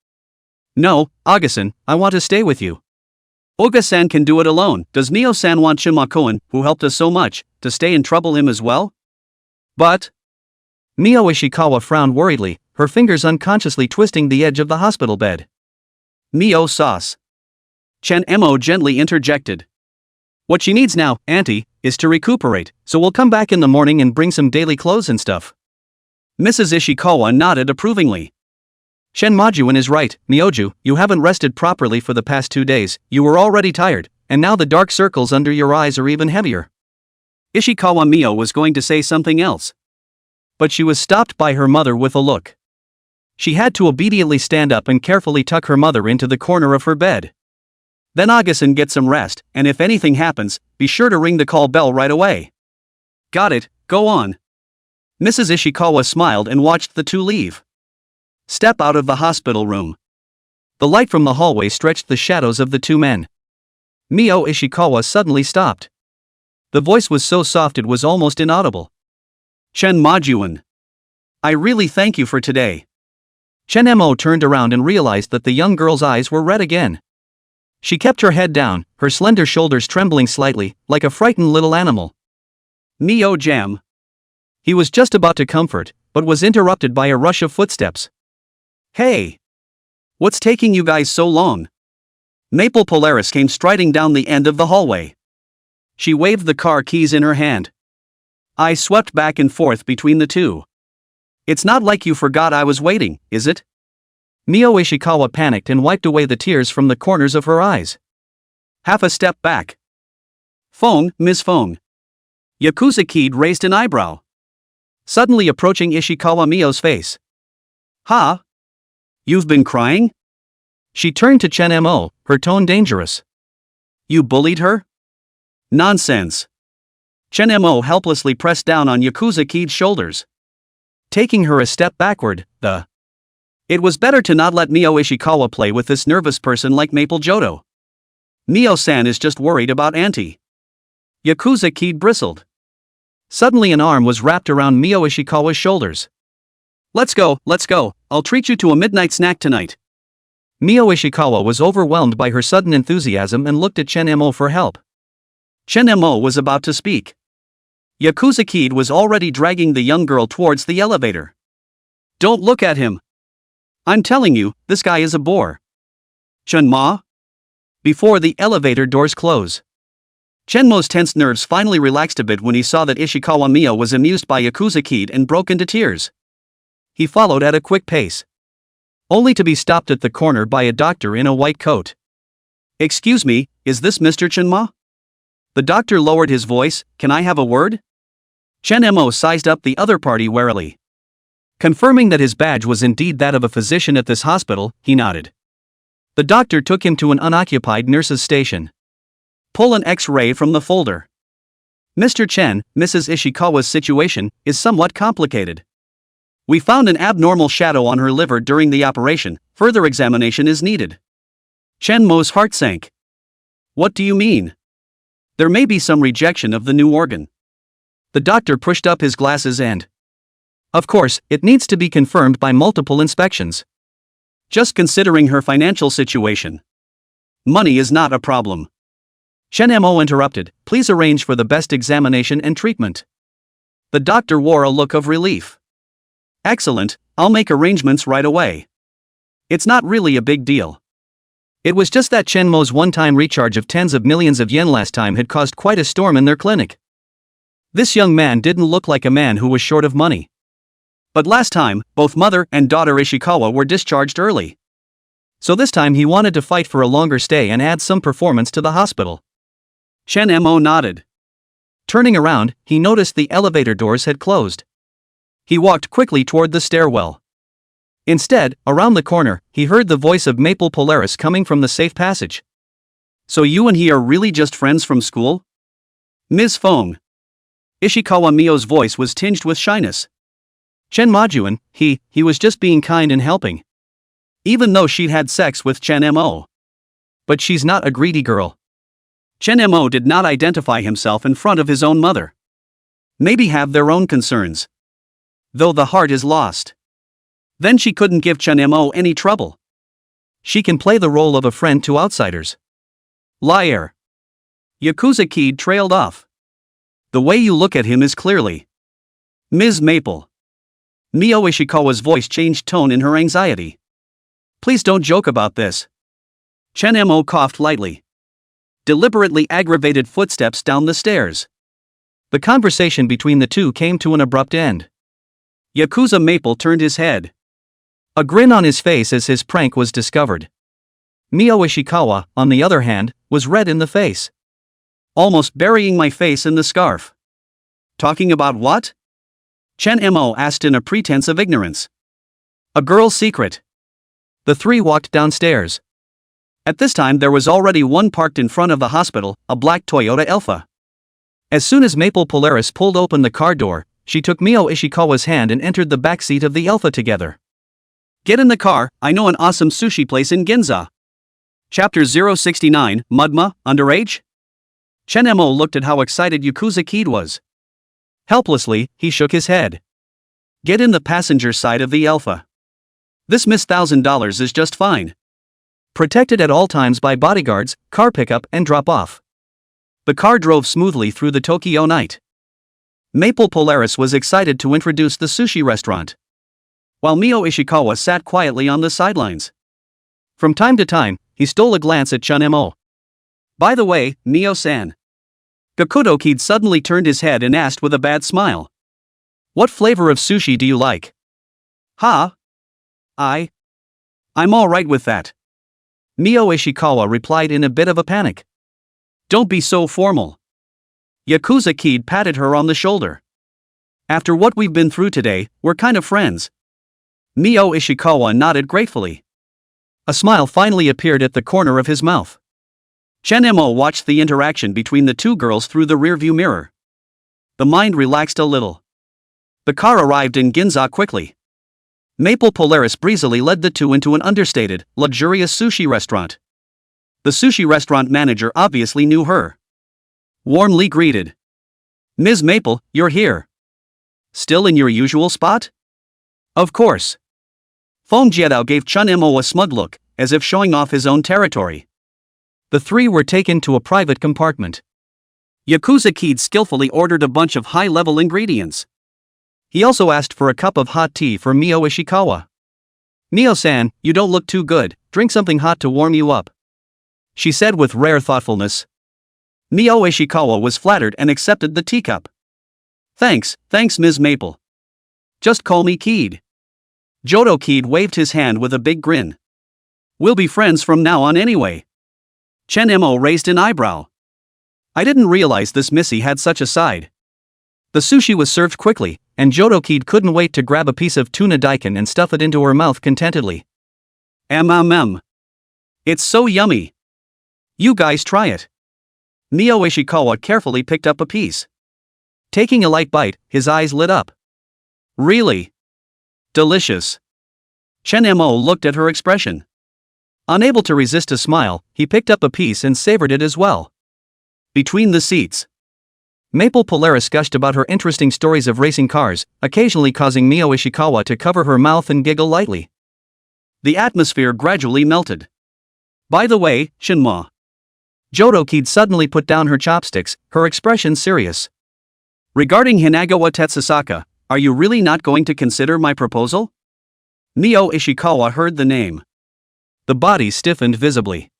"No, Augustin, I want to stay with you." "Oga-san can do it alone, does Mio-san want Shimakoen, who helped us so much, to stay and trouble him as well?" "But..." Mio Ishikawa frowned worriedly, her fingers unconsciously twisting the edge of the hospital bed. "Mio sauce." Chen Mo gently interjected. "What she needs now, auntie, is to recuperate, so we'll come back in the morning and bring some daily clothes and stuff." Mrs. Ishikawa nodded approvingly. "Chen Majuan is right, Mioju, you haven't rested properly for the past 2 days, you were already tired, and now the dark circles under your eyes are even heavier." Ishikawa Mio was going to say something else, but she was stopped by her mother with a look. She had to obediently stand up and carefully tuck her mother into the corner of her bed. "Then Augustin get some rest, and if anything happens, be sure to ring the call bell right away." "Got it, go on." Mrs. Ishikawa smiled and watched the two leave. Step out of the hospital room. The light from the hallway stretched the shadows of the two men. Mio Ishikawa suddenly stopped. The voice was so soft it was almost inaudible. "Chen Majuan. I really thank you for today." Chen Mo turned around and realized that the young girl's eyes were red again. She kept her head down, her slender shoulders trembling slightly, like a frightened little animal. "Mio-jam." He was just about to comfort, but was interrupted by a rush of footsteps. "Hey! What's taking you guys so long?" Maple Polaris came striding down the end of the hallway. She waved the car keys in her hand. I swept back and forth between the two. "It's not like you forgot I was waiting, is it?" Mio Ishikawa panicked and wiped away the tears from the corners of her eyes. Half a step back. "Fong, Miss Fong." Yakuza Kid raised an eyebrow, suddenly approaching Ishikawa Mio's face. "Huh? You've been crying?" She turned to Chen Mo, her tone dangerous. "You bullied her?" "Nonsense." Chen Mo helplessly pressed down on Yakuza Kid's shoulders, taking her a step backward. It was better to not let Mio Ishikawa play with this nervous person like Maple Jodo. "Mio-san is just worried about auntie." Yakuza Kid bristled. Suddenly an arm was wrapped around Mio Ishikawa's shoulders. Let's go, I'll treat you to a midnight snack tonight." Mio Ishikawa was overwhelmed by her sudden enthusiasm and looked at Chen Mo for help. Chen Mo was about to speak. Yakuza Kid was already dragging the young girl towards the elevator. "Don't look at him. I'm telling you, this guy is a bore." "Chen Ma?" Before the elevator doors close. Chen Mo's tense nerves finally relaxed a bit when he saw that Ishikawa Mio was amused by Yakuza Kid and broke into tears. He followed at a quick pace, only to be stopped at the corner by a doctor in a white coat. "Excuse me, is this Mr. Chen Ma?" The doctor lowered his voice, "Can I have a word?" Chen Mo sized up the other party warily. Confirming that his badge was indeed that of a physician at this hospital, he nodded. The doctor took him to an unoccupied nurse's station. Pull an X-ray from the folder. Mr. Chen, Mrs. Ishikawa's situation is somewhat complicated. We found an abnormal shadow on her liver during the operation. Further examination is needed. Chen Mo's heart sank. What do you mean? There may be some rejection of the new organ. The doctor pushed up his glasses and... Of course, it needs to be confirmed by multiple inspections. Just considering her financial situation. Money is not a problem. Chen Mo interrupted, please arrange for the best examination and treatment. The doctor wore a look of relief. Excellent, I'll make arrangements right away. It's not really a big deal. It was just that Chen Mo's one-time recharge of tens of millions of yen last time had caused quite a storm in their clinic. This young man didn't look like a man who was short of money. But last time, both mother and daughter Ishikawa were discharged early. So this time he wanted to fight for a longer stay and add some performance to the hospital. Chen Mo nodded. Turning around, he noticed the elevator doors had closed. He walked quickly toward the stairwell. Instead, around the corner, he heard the voice of Maple Polaris coming from the safe passage. So you and he are really just friends from school? Ms. Feng. Ishikawa Mio's voice was tinged with shyness. Chen Majuan, he was just being kind and helping. Even though she'd had sex with Chen Mo. But she's not a greedy girl. Chen Mo did not identify himself in front of his own mother. Maybe have their own concerns. Though the heart is lost. Then she couldn't give Chen Mo any trouble. She can play the role of a friend to outsiders. Liar. Yakuza Kid trailed off. The way you look at him is clearly. Ms. Maple. Mio Ishikawa's voice changed tone in her anxiety. Please don't joke about this. Chen Mo coughed lightly. Deliberately aggravated footsteps down the stairs. The conversation between the two came to an abrupt end. Yakuza Maple turned his head. A grin on his face as his prank was discovered. Mio Ishikawa, on the other hand, was red in the face. Almost burying my face in the scarf. Talking about what? Chen Mo asked in a pretense of ignorance. A girl's secret. The three walked downstairs. At this time there was already one parked in front of the hospital, a black Toyota Alpha. As soon as Maple Polaris pulled open the car door, she took Mio Ishikawa's hand and entered the back seat of the Alpha together. Get in the car, I know an awesome sushi place in Ginza. Chapter 069, Mudma, Underage? Chen Mo looked at how excited Yakuza Kid was. Helplessly, he shook his head. Get in the passenger side of the Alpha. This missed $1,000 is just fine. Protected at all times by bodyguards, car pickup and drop-off. The car drove smoothly through the Tokyo night. Maple Polaris was excited to introduce the sushi restaurant. While Mio Ishikawa sat quietly on the sidelines. From time to time, he stole a glance at Chen Mo. By the way, Mio-san. Gakudo Kid suddenly turned his head and asked with a bad smile. What flavor of sushi do you like? Ha? I'm alright with that. Mio Ishikawa replied in a bit of a panic. Don't be so formal. Yakuza Kid patted her on the shoulder. After what we've been through today, we're kind of friends. Mio Ishikawa nodded gratefully. A smile finally appeared at the corner of his mouth. Chen Mo watched the interaction between the two girls through the rearview mirror. The mind relaxed a little. The car arrived in Ginza quickly. Maple Polaris breezily led the two into an understated, luxurious sushi restaurant. The sushi restaurant manager obviously knew her. Warmly greeted. Ms. Maple, you're here. Still in your usual spot? Of course. Feng Jiedao gave Chen Mo a smug look, as if showing off his own territory. The three were taken to a private compartment. Yakuza Kid skillfully ordered a bunch of high-level ingredients. He also asked for a cup of hot tea for Mio Ishikawa. Mio-san, you don't look too good, drink something hot to warm you up. She said with rare thoughtfulness. Mio Ishikawa was flattered and accepted the teacup. Thanks Ms. Maple. Just call me Kid. Jodo Kid waved his hand with a big grin. We'll be friends from now on anyway. Chen Mo raised an eyebrow. I didn't realize this Missy had such a side. The sushi was served quickly, and Jodokid couldn't wait to grab a piece of tuna daikon and stuff it into her mouth contentedly. It's so yummy. You guys try it. Mio Ishikawa carefully picked up a piece. Taking a light bite, his eyes lit up. Really? Delicious. Chen Mo looked at her expression. Unable to resist a smile, he picked up a piece and savored it as well. Between the seats, Maple Polaris gushed about her interesting stories of racing cars, occasionally causing Mio Ishikawa to cover her mouth and giggle lightly. The atmosphere gradually melted. By the way, Shinma. Jodokid suddenly put down her chopsticks, her expression serious. Regarding Hinagawa Tetsusaka, are you really not going to consider my proposal? Mio Ishikawa heard the name. The body stiffened visibly.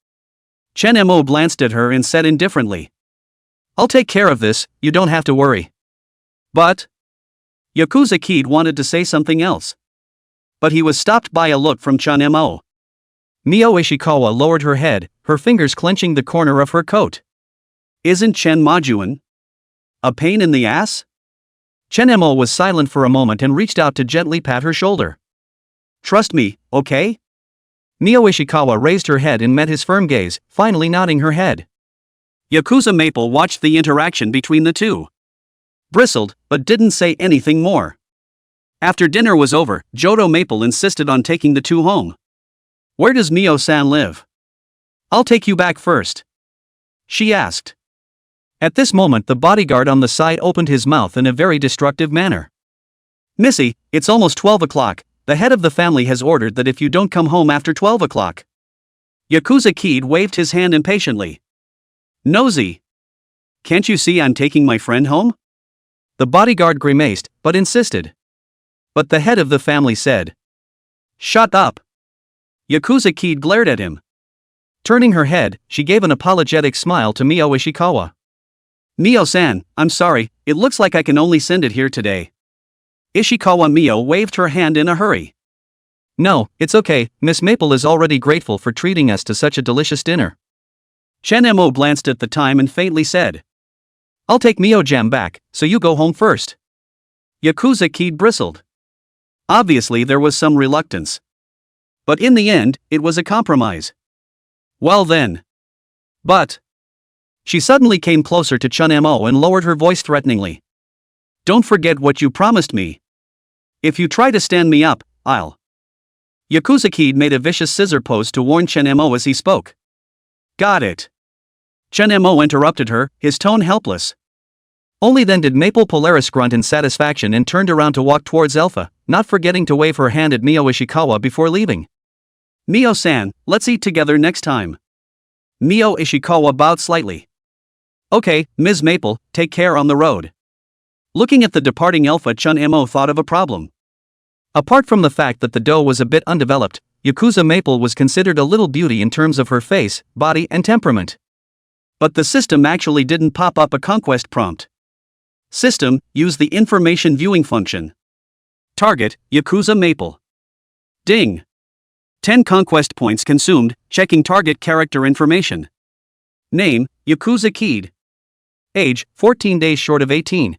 Chen Mo glanced at her and said indifferently, I'll take care of this, you don't have to worry. But Yakuza Kid wanted to say something else. But he was stopped by a look from Chen Mo. Mio Ishikawa lowered her head, her fingers clenching the corner of her coat. Isn't Chen Majuan a pain in the ass? Chen Mo was silent for a moment and reached out to gently pat her shoulder. Trust me, okay? Mio Ishikawa raised her head and met his firm gaze, finally nodding her head. Yakuza Maple watched the interaction between the two. Bristled, but didn't say anything more. After dinner was over, Jodo Maple insisted on taking the two home. Where does Mio-san live? I'll take you back first, she asked. At this moment the bodyguard on the side opened his mouth in a very destructive manner. Missy, it's almost 12 o'clock, the head of the family has ordered that if you don't come home after 12 o'clock. Yakuza Kid waved his hand impatiently. Nosy. Can't you see I'm taking my friend home? The bodyguard grimaced, but insisted. But the head of the family said, Shut up. Yakuza Kid glared at him. Turning her head, she gave an apologetic smile to Mio Ishikawa. Mio-san, I'm sorry, it looks like I can only send it here today. Ishikawa Mio waved her hand in a hurry. No, it's okay, Miss Maple is already grateful for treating us to such a delicious dinner. Chen Mo glanced at the time and faintly said, I'll take Mio-jam back, so you go home first. Yakuza Kid bristled. Obviously there was some reluctance. But in the end, it was a compromise. Well then. But. She suddenly came closer to Chen Mo and lowered her voice threateningly. Don't forget what you promised me. If you try to stand me up, I'll. Yakuza Kid made a vicious scissor pose to warn Chen Mo as he spoke. Got it. Chen Mo interrupted her, his tone helpless. Only then did Maple Polaris grunt in satisfaction and turned around to walk towards Alpha, not forgetting to wave her hand at Mio Ishikawa before leaving. Mio-san, let's eat together next time. Mio Ishikawa bowed slightly. Okay, Ms. Maple, take care on the road. Looking at the departing Alpha, Chen Mo thought of a problem. Apart from the fact that the dough was a bit undeveloped, Yakuza Maple was considered a little beauty in terms of her face, body and temperament. But the system actually didn't pop up a conquest prompt. System, use the information viewing function. Target, Yakuza Maple. Ding. 10 conquest points consumed, checking target character information. Name, Yakuza Kid. Age, 14 days short of 18.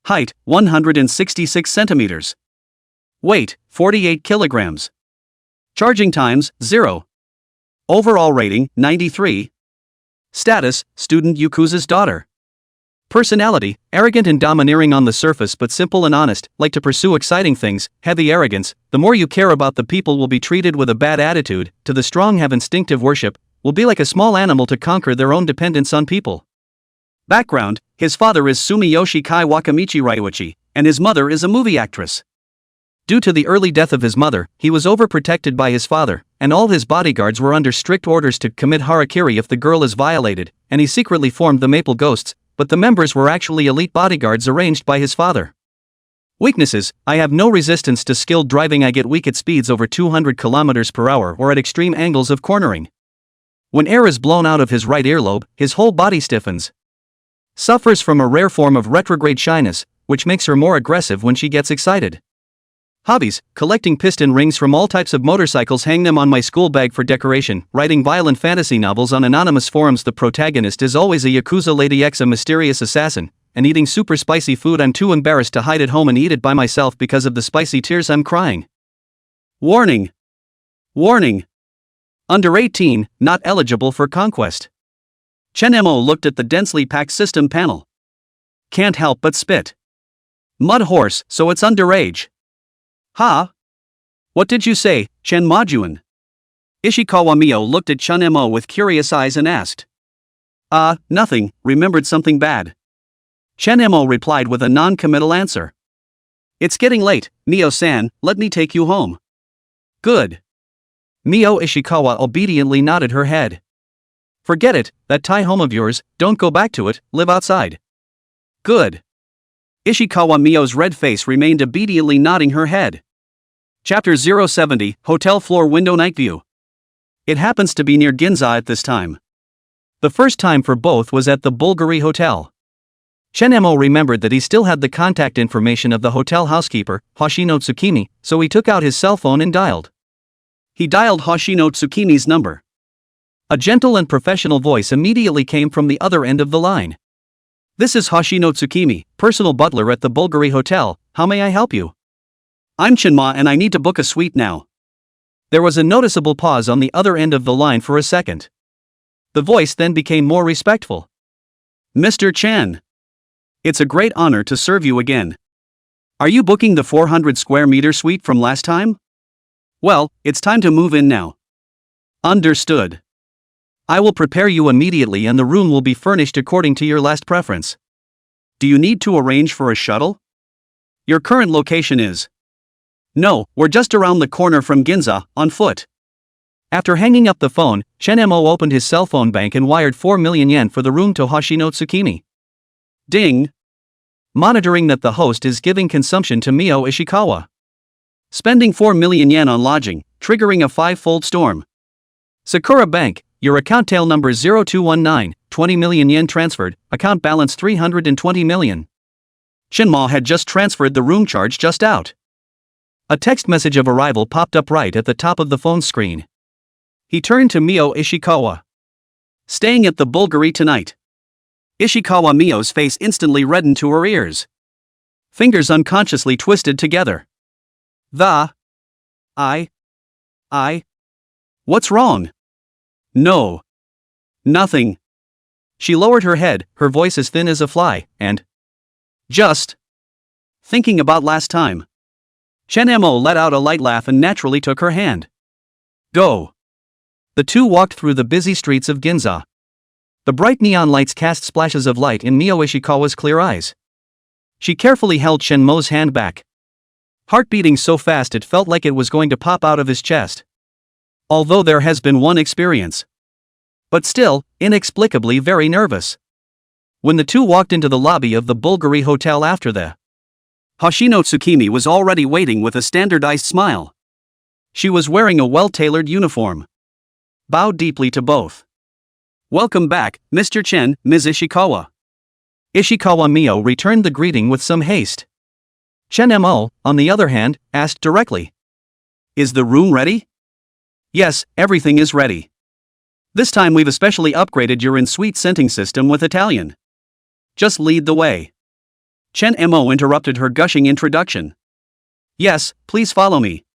Height, 166 centimeters. Weight, 48 kilograms. Charging times, 0. Overall rating, 93. Status, student Yakuza's daughter. Personality, arrogant and domineering on the surface but simple and honest, like to pursue exciting things, heavy arrogance, the more you care about the people will be treated with a bad attitude, to the strong have instinctive worship, will be like a small animal to conquer their own dependence on people. Background, his father is Sumiyoshi Kai Wakamichi Ryuichi, and his mother is a movie actress. Due to the early death of his mother, he was overprotected by his father, and all his bodyguards were under strict orders to commit harakiri if the girl is violated, and he secretly formed the Maple Ghosts, but the members were actually elite bodyguards arranged by his father. Weaknesses, I have no resistance to skilled driving. I get weak at speeds over 200 km per hour or at extreme angles of cornering. When air is blown out of his right earlobe, his whole body stiffens. Suffers from a rare form of retrograde shyness, which makes her more aggressive when she gets excited. Hobbies, collecting piston rings from all types of motorcycles, hang them on my school bag for decoration, writing violent fantasy novels on anonymous forums. The protagonist is always a Yakuza lady X, a mysterious assassin, and eating super spicy food I'm too embarrassed to hide at home and eat it by myself because of the spicy tears I'm crying. Warning! Warning! Under 18, not eligible for conquest. Chen Mo looked at the densely packed system panel. Can't help but spit. Mud horse, so it's underage. Ha? What did you say, Chen Majuan? Ishikawa Mio looked at Chen Mo with curious eyes and asked. Nothing, remembered something bad. Chen Mo replied with a non-committal answer. It's getting late, Mio-san, let me take you home. Good. Mio Ishikawa obediently nodded her head. Forget it, that Thai home of yours, don't go back to it, live outside. Good. Ishikawa Mio's red face remained obediently nodding her head. Chapter 070, Hotel Floor Window Night View. It happens to be near Ginza at this time. The first time for both was at the Bulgari Hotel. Chen Mo remembered that he still had the contact information of the hotel housekeeper, Hoshino Tsukimi, so he took out his cell phone and dialed. He dialed Hoshino Tsukimi's number. A gentle and professional voice immediately came from the other end of the line. This is Hoshino Tsukimi, personal butler at the Bulgari Hotel, how may I help you? I'm Chinma and I need to book a suite now. There was a noticeable pause on the other end of the line for a second. The voice then became more respectful. Mr. Chen. It's a great honor to serve you again. Are you booking the 400 square meter suite from last time? Well, it's time to move in now. Understood. I will prepare you immediately and the room will be furnished according to your last preference. Do you need to arrange for a shuttle? Your current location is? No, we're just around the corner from Ginza, on foot. After hanging up the phone, Chen Mo opened his cell phone bank and wired 4 million yen for the room to Hoshino Tsukimi. Ding! Monitoring that the host is giving consumption to Mio Ishikawa. Spending 4 million yen on lodging, triggering a 5-fold storm. Sakura Bank, your account tail number 0219, 20 million yen transferred, account balance 320 million. Shinma had just transferred the room charge just out. A text message of arrival popped up right at the top of the phone screen. He turned to Mio Ishikawa. Staying at the Bulgari tonight. Ishikawa Mio's face instantly reddened to her ears. Fingers unconsciously twisted together. What's wrong? No. Nothing. She lowered her head, her voice as thin as a fly, and... Just... thinking about last time. Chen Mo let out a light laugh and naturally took her hand. Go. The two walked through the busy streets of Ginza. The bright neon lights cast splashes of light in Mio Ishikawa's clear eyes. She carefully held Chen Mo's hand back. Heart beating so fast it felt like it was going to pop out of his chest. Although there has been one experience. But still, inexplicably very nervous. When the two walked into the lobby of the Bulgari Hotel after the Hoshino Tsukimi was already waiting with a standardized smile. She was wearing a well-tailored uniform. Bowed deeply to both. Welcome back, Mr. Chen, Ms. Ishikawa. Ishikawa Mio returned the greeting with some haste. Chen Mo, on the other hand, asked directly. Is the room ready? Yes, everything is ready. This time we've especially upgraded your in-suite scenting system with Italian. Just lead the way. Chen Mo interrupted her gushing introduction. Yes, please follow me.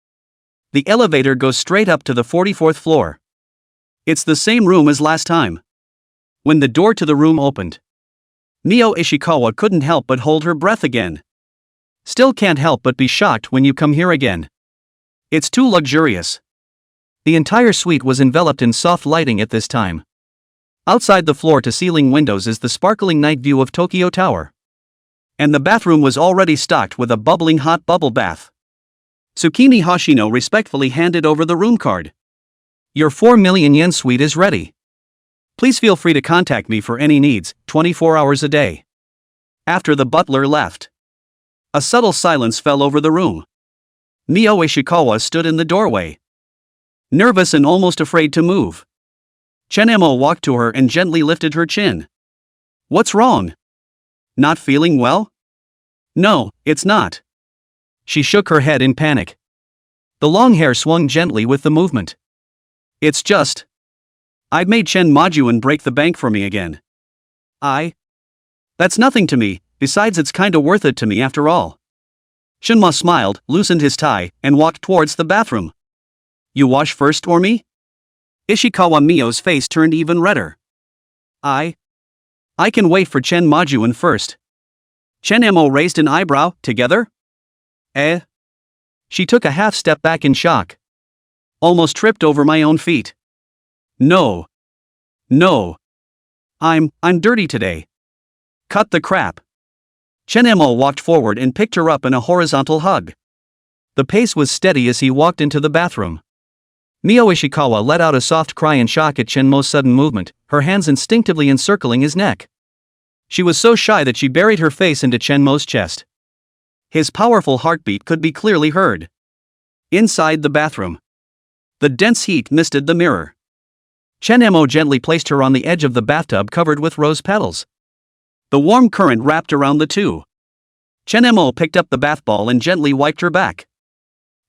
The elevator goes straight up to the 44th floor. It's the same room as last time. When the door to the room opened, Mio Ishikawa couldn't help but hold her breath again. Still can't help but be shocked when you come here again. It's too luxurious. The entire suite was enveloped in soft lighting at this time. Outside the floor-to-ceiling windows is the sparkling night view of Tokyo Tower. And the bathroom was already stocked with a bubbling hot bubble bath. Tsukimi Hoshino respectfully handed over the room card. Your 4 million yen suite is ready. Please feel free to contact me for any needs, 24 hours a day. After the butler left, a subtle silence fell over the room. Mio Ishikawa stood in the doorway, nervous and almost afraid to move. Chen Mo walked to her and gently lifted her chin. What's wrong? Not feeling well? No, it's not. She shook her head in panic. The long hair swung gently with the movement. It's just... I've made Chen Majuan break the bank for me again. That's nothing to me, besides it's kinda worth it to me after all. Shinma smiled, loosened his tie, and walked towards the bathroom. You wash first or me? Ishikawa Mio's face turned even redder. I can wait for Chen Majuan first. Chen Mo raised an eyebrow. Together? Eh? She took a half step back in shock. Almost tripped over my own feet. No. I'm dirty today. Cut the crap. Chen Mo walked forward and picked her up in a horizontal hug. The pace was steady as he walked into the bathroom. Mio Ishikawa let out a soft cry in shock at Chenmo's sudden movement, her hands instinctively encircling his neck. She was so shy that she buried her face into Chenmo's chest. His powerful heartbeat could be clearly heard. Inside the bathroom, the dense heat misted the mirror. Chen Mo gently placed her on the edge of the bathtub covered with rose petals. The warm current wrapped around the two. Chen Mo picked up the bath ball and gently wiped her back.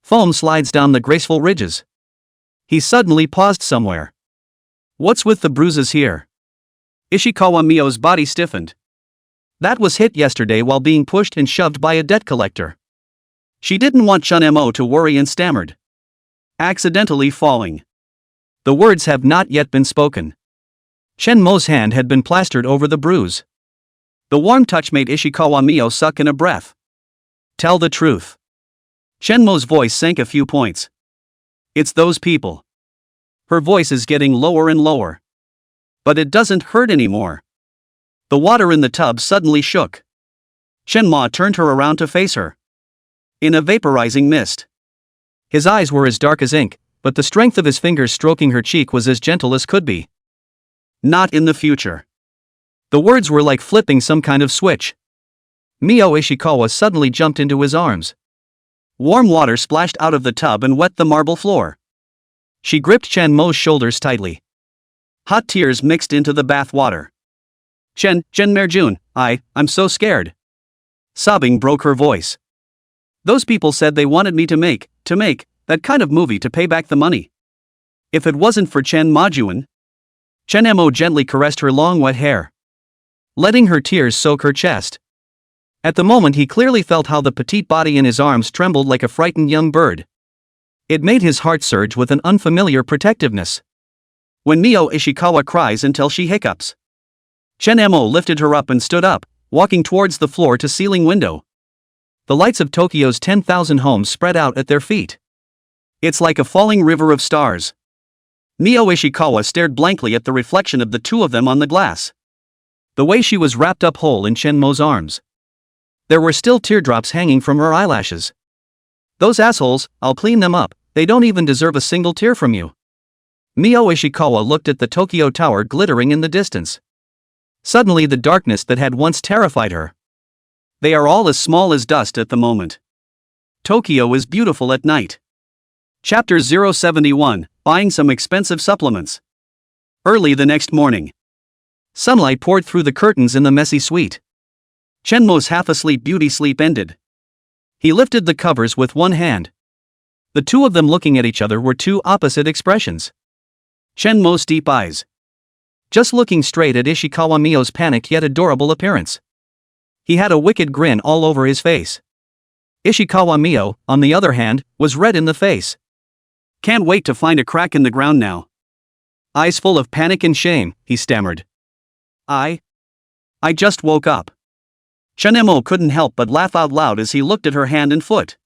Foam slides down the graceful ridges. He suddenly paused somewhere. What's with the bruises here? Ishikawa Mio's body stiffened. That was hit yesterday while being pushed and shoved by a debt collector. She didn't want Chen Mo to worry and stammered. Accidentally falling. The words have not yet been spoken. Chen Mo's hand had been plastered over the bruise. The warm touch made Ishikawa Mio suck in a breath. Tell the truth. Chen Mo's voice sank a few points. It's those people. Her voice is getting lower and lower. But it doesn't hurt anymore. The water in the tub suddenly shook. Shenma turned her around to face her. In a vaporizing mist. His eyes were as dark as ink, but the strength of his fingers stroking her cheek was as gentle as could be. Not in the future. The words were like flipping some kind of switch. Mio Ishikawa suddenly jumped into his arms. Warm water splashed out of the tub and wet the marble floor. She gripped Chen Mo's shoulders tightly. Hot tears mixed into the bath water. Chen Merjun, I'm so scared. Sobbing broke her voice. Those people said they wanted me to make that kind of movie to pay back the money. If it wasn't for Chen Majuan. Chen Mo gently caressed her long wet hair, letting her tears soak her chest. At the moment he clearly felt how the petite body in his arms trembled like a frightened young bird. It made his heart surge with an unfamiliar protectiveness. When Mio Ishikawa cries until she hiccups. Chen Mo lifted her up and stood up, walking towards the floor-to-ceiling window. The lights of Tokyo's 10,000 homes spread out at their feet. It's like a falling river of stars. Mio Ishikawa stared blankly at the reflection of the two of them on the glass. The way she was wrapped up whole in Chen Mo's arms. There were still teardrops hanging from her eyelashes. Those assholes, I'll clean them up, they don't even deserve a single tear from you. Mio Ishikawa looked at the Tokyo Tower glittering in the distance. Suddenly the darkness that had once terrified her. They are all as small as dust at the moment. Tokyo is beautiful at night. Chapter 071, Buying some expensive supplements. Early the next morning. Sunlight poured through the curtains in the messy suite. Chenmo's half-asleep beauty sleep ended. He lifted the covers with one hand. The two of them looking at each other were two opposite expressions. Chenmo's deep eyes. Just looking straight at Ishikawa Mio's panicked yet adorable appearance. He had a wicked grin all over his face. Ishikawa Mio, on the other hand, was red in the face. Can't wait to find a crack in the ground now. Eyes full of panic and shame, he stammered. I just woke up. Shanemo couldn't help but laugh out loud as he looked at her hand and foot.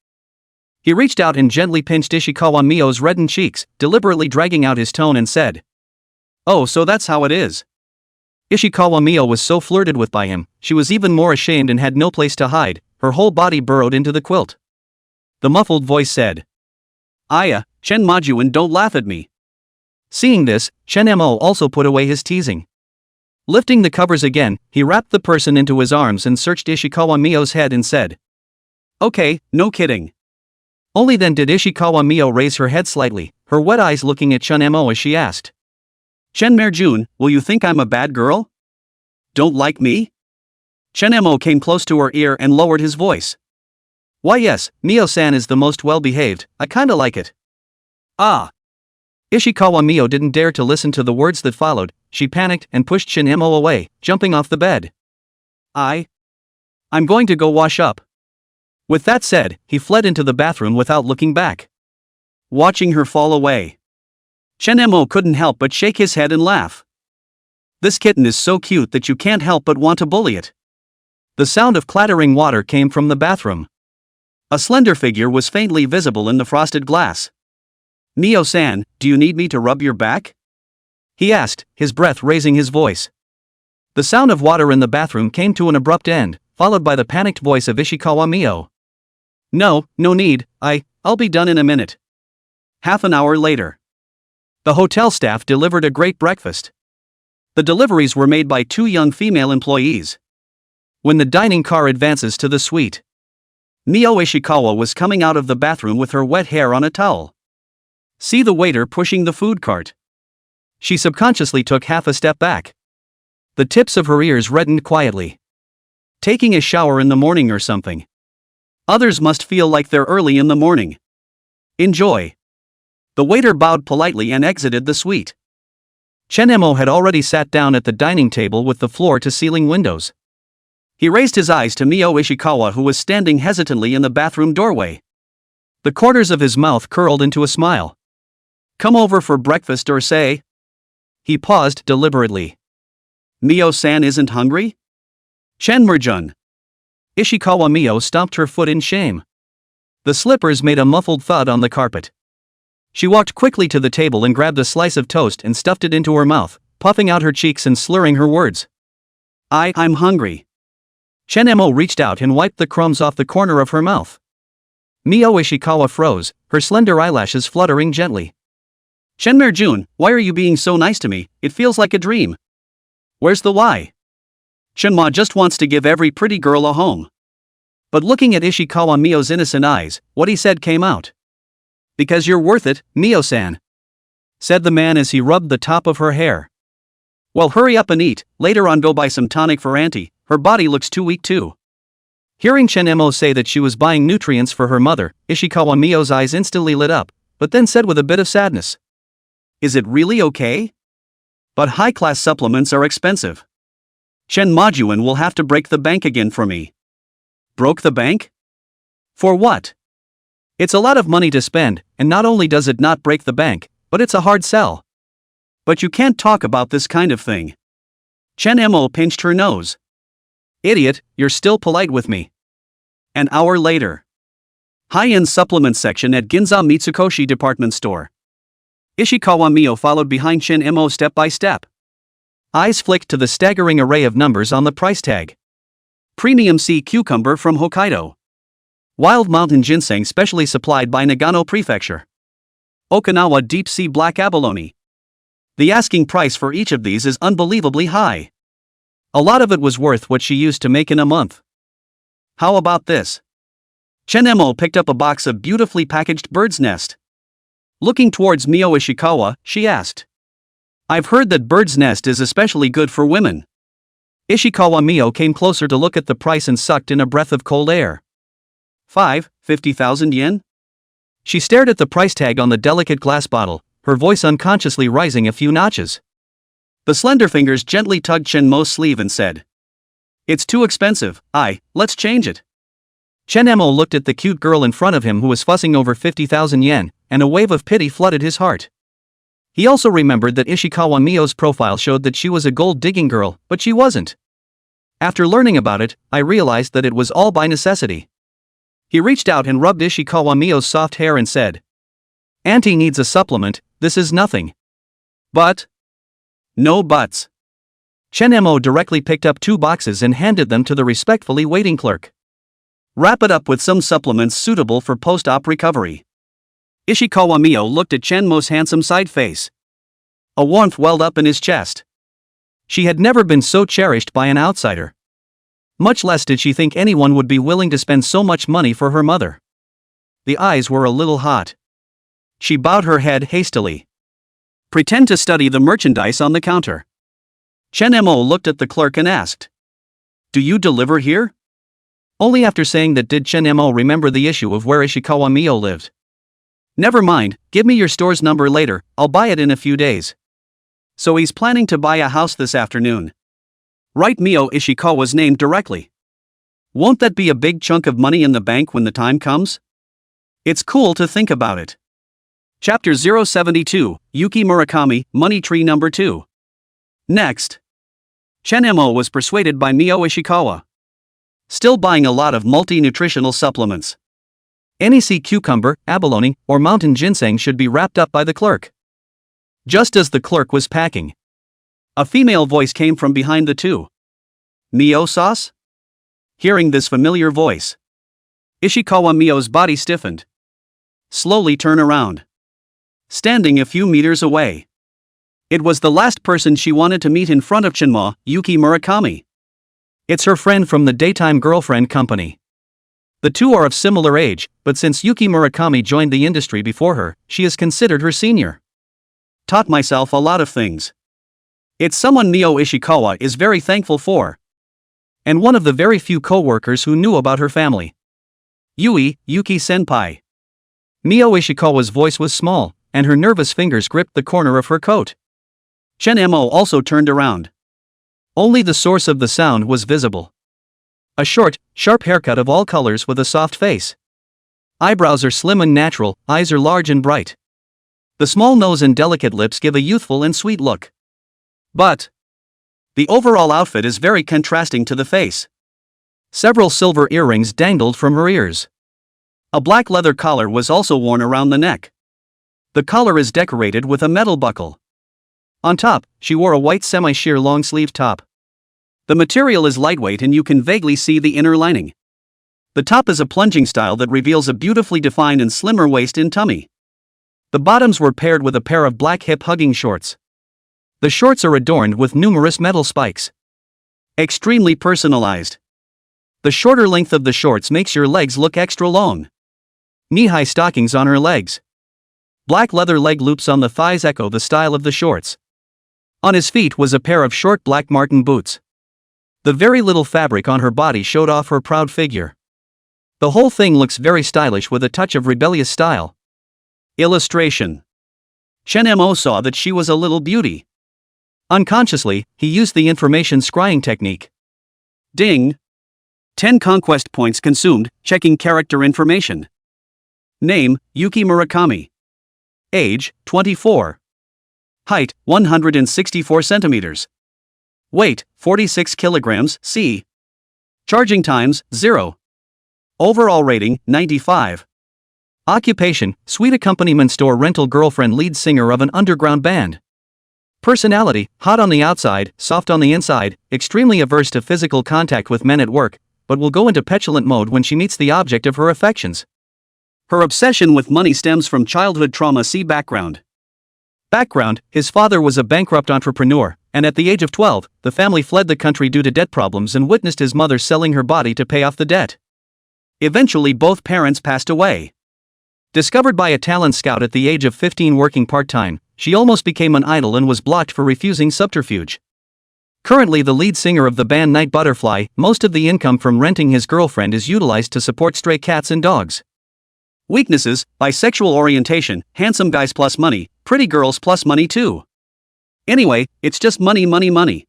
He reached out and gently pinched Ishikawa Mio's reddened cheeks, deliberately dragging out his tone and said, "Oh, so that's how it is." Ishikawa Mio was so flirted with by him, she was even more ashamed and had no place to hide, her whole body burrowed into the quilt. The muffled voice said, "Aya, Chen Majuan, don't laugh at me." Seeing this, Chen Mo also put away his teasing. Lifting the covers again, he wrapped the person into his arms and searched Ishikawa Mio's head and said, "Okay, no kidding." Only then did Ishikawa Mio raise her head slightly, her wet eyes looking at Chen Mo as she asked, "Chen Merjun, will you think I'm a bad girl? Don't like me?" Chen Mo came close to her ear and lowered his voice. "Why yes, Mio-san is the most well-behaved, I kinda like it." "Ah." Ishikawa Mio didn't dare to listen to the words that followed, she panicked and pushed Chen Mo away, jumping off the bed. I'm going to go wash up. With that said, he fled into the bathroom without looking back. Watching her fall away, Shenmo couldn't help but shake his head and laugh. This kitten is so cute that you can't help but want to bully it. The sound of clattering water came from the bathroom. A slender figure was faintly visible in the frosted glass. Mio-san, do you need me to rub your back? He asked, his breath raising his voice. The sound of water in the bathroom came to an abrupt end, followed by the panicked voice of Ishikawa Mio. No need, I'll be done in a minute. Half an hour later. The hotel staff delivered a great breakfast. The deliveries were made by 2 young female employees. When the dining car advances to the suite, Mio Ishikawa was coming out of the bathroom with her wet hair on a towel. See the waiter pushing the food cart. She subconsciously took half a step back. The tips of her ears reddened quietly. Taking a shower in the morning or something. Others must feel like they're early in the morning. Enjoy. The waiter bowed politely and exited the suite. Shenmo had already sat down at the dining table with the floor-to-ceiling windows. He raised his eyes to Mio Ishikawa, who was standing hesitantly in the bathroom doorway. The corners of his mouth curled into a smile. Come over for breakfast or say? He paused deliberately. Mio-san isn't hungry? Shenmurjun. Ishikawa Mio stomped her foot in shame. The slippers made a muffled thud on the carpet. She walked quickly to the table and grabbed a slice of toast and stuffed it into her mouth, puffing out her cheeks and slurring her words. I'm hungry. Shenmo reached out and wiped the crumbs off the corner of her mouth. Mio Ishikawa froze, her slender eyelashes fluttering gently. Shenmurjun, why are you being so nice to me? It feels like a dream. Where's the why? Shenma just wants to give every pretty girl a home. But looking at Ishikawa Mio's innocent eyes, what he said came out. Because you're worth it, Mio-san, said the man as he rubbed the top of her hair. Well, hurry up and eat, later on go buy some tonic for auntie, her body looks too weak too. Hearing Shenmo say that she was buying nutrients for her mother, Ishikawa Mio's eyes instantly lit up, but then said with a bit of sadness. Is it really okay? But high-class supplements are expensive. Shenmajuan will have to break the bank again for me. Broke the bank? For what? It's a lot of money to spend, and not only does it not break the bank, but it's a hard sell. But you can't talk about this kind of thing. Shenmo pinched her nose. Idiot, you're still polite with me. An hour later. High-end supplement section at Ginza Mitsukoshi department store. Ishikawa Mio followed behind Shenmo step by step. Eyes flicked to the staggering array of numbers on the price tag. Premium sea cucumber from Hokkaido. Wild mountain ginseng specially supplied by Nagano Prefecture. Okinawa deep sea black abalone. The asking price for each of these is unbelievably high. A lot of it was worth what she used to make in a month. How about this? Shenmo picked up a box of beautifully packaged bird's nest. Looking towards Mio Ishikawa, she asked. I've heard that bird's nest is especially good for women. Ishikawa Mio came closer to look at the price and sucked in a breath of cold air. 50,000 yen? She stared at the price tag on the delicate glass bottle, her voice unconsciously rising a few notches. The slender fingers gently tugged Shenmo's sleeve and said. It's too expensive, let's change it. Shenmo looked at the cute girl in front of him who was fussing over 50,000 yen, and a wave of pity flooded his heart. He also remembered that Ishikawa Mio's profile showed that she was a gold-digging girl, but she wasn't. After learning about it, I realized that it was all by necessity. He reached out and rubbed Ishikawa Mio's soft hair and said. Auntie needs a supplement, this is nothing. But? No buts. Shenmo directly picked up 2 boxes and handed them to the respectfully waiting clerk. Wrap it up with some supplements suitable for post-op recovery. Ishikawa Mio looked at Shenmo's handsome side face. A warmth welled up in his chest. She had never been so cherished by an outsider. Much less did she think anyone would be willing to spend so much money for her mother. The eyes were a little hot. She bowed her head hastily. Pretend to study the merchandise on the counter. Shenmo looked at the clerk and asked. Do you deliver here? Only after saying that did Shenmo remember the issue of where Ishikawa Mio lived. Never mind, give me your store's number later, I'll buy it in a few days. So he's planning to buy a house this afternoon. Write Mio Ishikawa's name directly. Won't that be a big chunk of money in the bank when the time comes? It's cool to think about it. Chapter 072, Yuki Murakami, Money Tree Number 2. Next. Chen-mo was persuaded by Mio Ishikawa. Still buying a lot of multi-nutritional supplements. Any sea cucumber, abalone, or mountain ginseng should be wrapped up by the clerk. Just as the clerk was packing, a female voice came from behind the two. Mio sauce? Hearing this familiar voice, Ishikawa Mio's body stiffened. Slowly turn around. Standing a few meters away, it was the last person she wanted to meet in front of Chenma, Yuki Murakami. It's her friend from the daytime girlfriend company. The two are of similar age, but since Yuki Murakami joined the industry before her, she is considered her senior. Taught myself a lot of things. It's someone Mio Ishikawa is very thankful for. And one of the very few co-workers who knew about her family. Yuki senpai. Mio Ishikawa's voice was small, and her nervous fingers gripped the corner of her coat. Chen-mo also turned around. Only the source of the sound was visible. A short, sharp haircut of all colors with a soft face. Eyebrows are slim and natural, eyes are large and bright. The small nose and delicate lips give a youthful and sweet look. But the overall outfit is very contrasting to the face. Several silver earrings dangled from her ears. A black leather collar was also worn around the neck. The collar is decorated with a metal buckle. On top, she wore a white semi-sheer long-sleeved top. The material is lightweight and you can vaguely see the inner lining. The top is a plunging style that reveals a beautifully defined and slimmer waist and tummy. The bottoms were paired with a pair of black hip-hugging shorts. The shorts are adorned with numerous metal spikes. Extremely personalized. The shorter length of the shorts makes your legs look extra long. Knee-high stockings on her legs. Black leather leg loops on the thighs echo the style of the shorts. On his feet was a pair of short black marten boots. The very little fabric on her body showed off her proud figure. The whole thing looks very stylish with a touch of rebellious style. Illustration. Chen-mo saw that she was a little beauty. Unconsciously, he used the information scrying technique. Ding! 10 conquest points consumed, checking character information. Name, Yuki Murakami. Age, 24. Height, 164 centimeters. Weight, 46 kilograms, c. Charging times, 0. Overall rating, 95. Occupation, suite accompaniment store rental girlfriend lead singer of an underground band. Personality, hot on the outside, soft on the inside, extremely averse to physical contact with men at work, but will go into petulant mode when she meets the object of her affections. Her obsession with money stems from childhood trauma. See background. Background, his father was a bankrupt entrepreneur, and at the age of 12, the family fled the country due to debt problems and witnessed his mother selling her body to pay off the debt. Eventually both parents passed away. Discovered by a talent scout at the age of 15 working part-time, she almost became an idol and was blocked for refusing subterfuge. Currently the lead singer of the band Night Butterfly, most of the income from renting his girlfriend is utilized to support stray cats and dogs. Weaknesses, bisexual orientation, handsome guys plus money, pretty girls plus money too. Anyway, it's just money money money.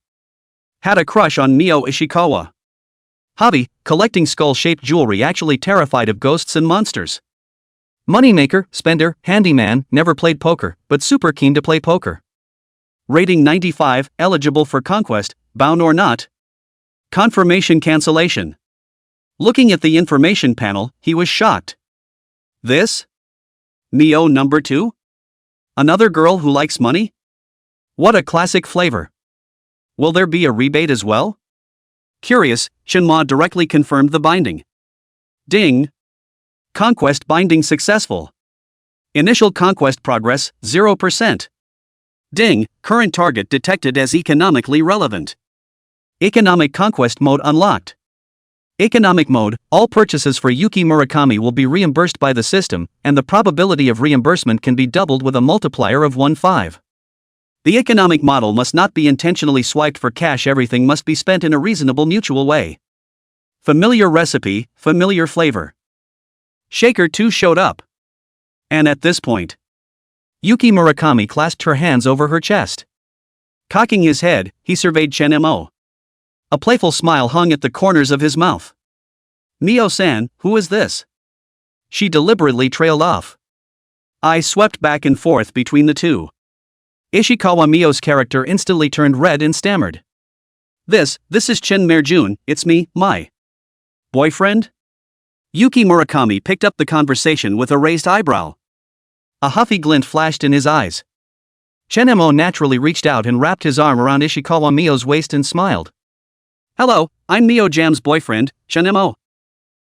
Had a crush on Mio Ishikawa. Hobby, collecting skull-shaped jewelry, actually terrified of ghosts and monsters. Moneymaker, spender, handyman, never played poker, but super keen to play poker. Rating 95, eligible for conquest, bound or not. Confirmation cancellation. Looking at the information panel, he was shocked. This? Mio number 2? Another girl who likes money? What a classic flavor. Will there be a rebate as well? Curious, Shinma directly confirmed the binding. Ding! Conquest binding successful. Initial conquest progress, 0%. Ding, current target detected as economically relevant. Economic conquest mode unlocked. Economic mode, all purchases for Yuki Murakami will be reimbursed by the system, and the probability of reimbursement can be doubled with a multiplier of 1.5. The economic model must not be intentionally swiped for cash, everything must be spent in a reasonable mutual way. Familiar recipe, familiar flavor. Shaker 2 showed up. And at this point, Yuki Murakami clasped her hands over her chest. Cocking his head, he surveyed Chen-mo. A playful smile hung at the corners of his mouth. Mio-san, who is this? She deliberately trailed off. I swept back and forth between the two. Ishikawa Mio's character instantly turned red and stammered. This is Chen Merjun, it's me, my boyfriend? Yuki Murakami picked up the conversation with a raised eyebrow. A huffy glint flashed in his eyes. Chen-mo naturally reached out and wrapped his arm around Ishikawa Mio's waist and smiled. Hello, I'm Mio-jam's boyfriend, Chen-mo.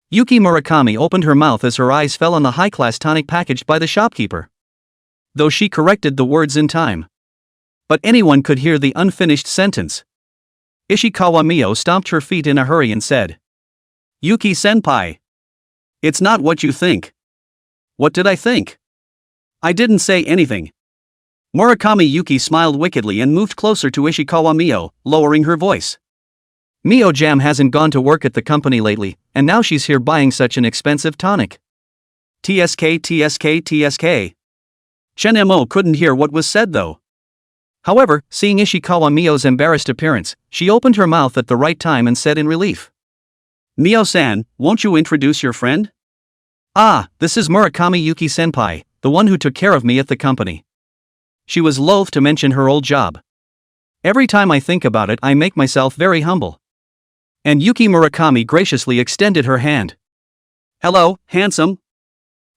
Yuki Murakami opened her mouth as her eyes fell on the high-class tonic packaged by the shopkeeper. Though she corrected the words in time. But anyone could hear the unfinished sentence. Ishikawa Mio stomped her feet in a hurry and said, Yuki-senpai. It's not what you think. What did I think? I didn't say anything. Murakami Yuki smiled wickedly and moved closer to Ishikawa Mio, lowering her voice. Mio-jam hasn't gone to work at the company lately, and now she's here buying such an expensive tonic. TSK. Chen-mo couldn't hear what was said though. However, seeing Ishikawa Mio's embarrassed appearance, she opened her mouth at the right time and said in relief. Mio-san, won't you introduce your friend? Ah, this is Murakami Yuki-senpai, the one who took care of me at the company. She was loath to mention her old job. Every time I think about it, I make myself very humble. And Yuki Murakami graciously extended her hand. Hello, handsome.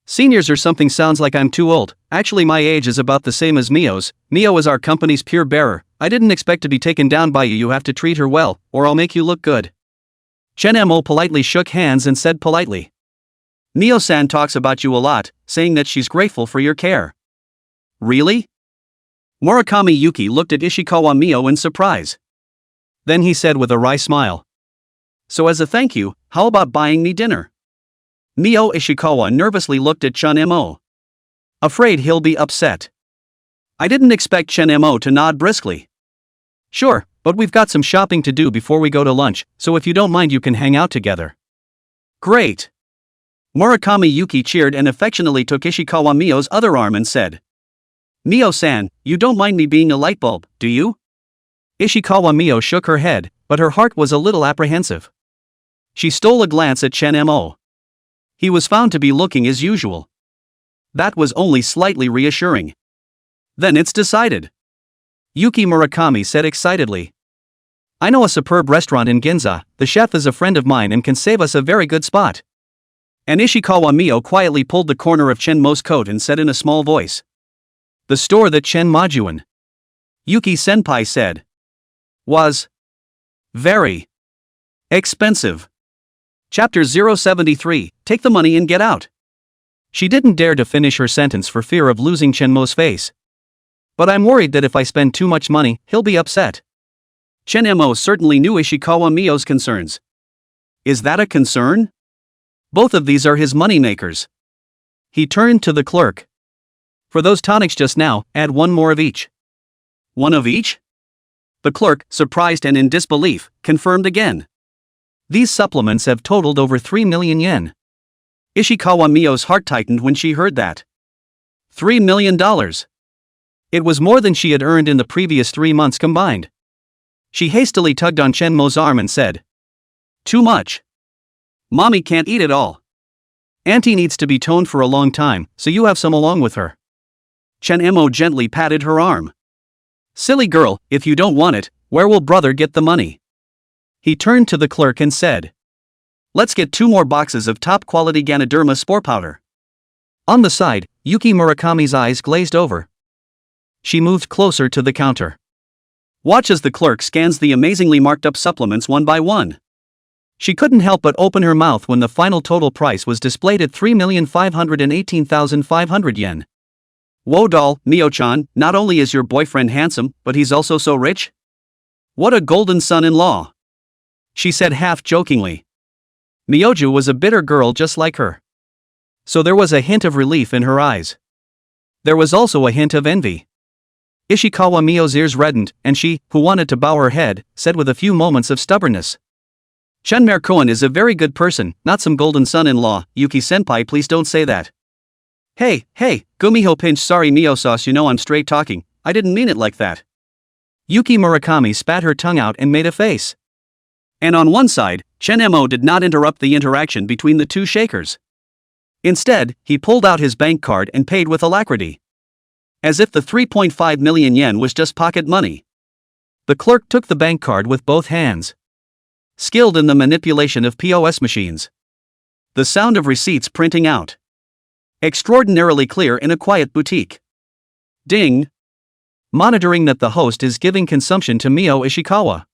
Seniors or something sounds like I'm too old. Actually, my age is about the same as Mio's. Mio is our company's pure bearer. I didn't expect to be taken down by you. You have to treat her well, or I'll make you look good. Chen-mo politely shook hands and said politely. Mio-san talks about you a lot, saying that she's grateful for your care. Really? Murakami Yuki looked at Ishikawa Mio in surprise. Then he said with a wry smile. So as a thank you, how about buying me dinner? Mio Ishikawa nervously looked at Chen-mo. Afraid he'll be upset. I didn't expect Chen-mo to nod briskly. Sure, but we've got some shopping to do before we go to lunch, so if you don't mind you can hang out together. Great. Murakami Yuki cheered and affectionately took Ishikawa Mio's other arm and said. Mio-san, you don't mind me being a light bulb, do you? Ishikawa Mio shook her head, but her heart was a little apprehensive. She stole a glance at Chen-mo. He was found to be looking as usual. That was only slightly reassuring. Then it's decided. Yuki Murakami said excitedly. I know a superb restaurant in Ginza. The chef is a friend of mine and can save us a very good spot. And Ishikawa Mio quietly pulled the corner of Chen-mo's coat and said in a small voice. The store that Chen Majuan, Yuki-senpai said, was very expensive. Chapter 073, Take the money and get out. She didn't dare to finish her sentence for fear of losing Chen-mo's face. But I'm worried that if I spend too much money, he'll be upset. Chen-mo certainly knew Ishikawa Mio's concerns. Is that a concern? Both of these are his moneymakers. He turned to the clerk. For those tonics just now, add one more of each. One of each? The clerk, surprised and in disbelief, confirmed again. These supplements have totaled over 3 million yen. Ishikawa Mio's heart tightened when she heard that. $3 million. It was more than she had earned in the previous 3 months combined. She hastily tugged on Chen-mo's arm and said. Too much. Mommy can't eat it all. Auntie needs to be toned for a long time, so you have some along with her. Chen-mo gently patted her arm. Silly girl, if you don't want it, where will brother get the money? He turned to the clerk and said. Let's get 2 more boxes of top-quality Ganoderma spore powder. On the side, Yuki Murakami's eyes glazed over. She moved closer to the counter. Watch as the clerk scans the amazingly marked-up supplements one by one. She couldn't help but open her mouth when the final total price was displayed at 3,518,500 yen. Whoa doll, Mio-chan, not only is your boyfriend handsome, but he's also so rich? What a golden son-in-law! She said half-jokingly. Mioju was a bitter girl just like her. So there was a hint of relief in her eyes. There was also a hint of envy. Ishikawa Mio's ears reddened, and she, who wanted to bow her head, said with a few moments of stubbornness. Chen-mer-koen is a very good person, not some golden son-in-law. Yuki-senpai, please don't say that. Hey, Gumiho pinch, sorry Mio-sauce, you know I'm straight talking, I didn't mean it like that. Yuki Murakami spat her tongue out and made a face. And on one side, Chen Mo did not interrupt the interaction between the two shakers. Instead, he pulled out his bank card and paid with alacrity. As if the 3.5 million yen was just pocket money. The clerk took the bank card with both hands. Skilled in the manipulation of POS machines. The sound of receipts printing out. Extraordinarily clear in a quiet boutique. Ding! Monitoring that the host is giving consumption to Mio Ishikawa.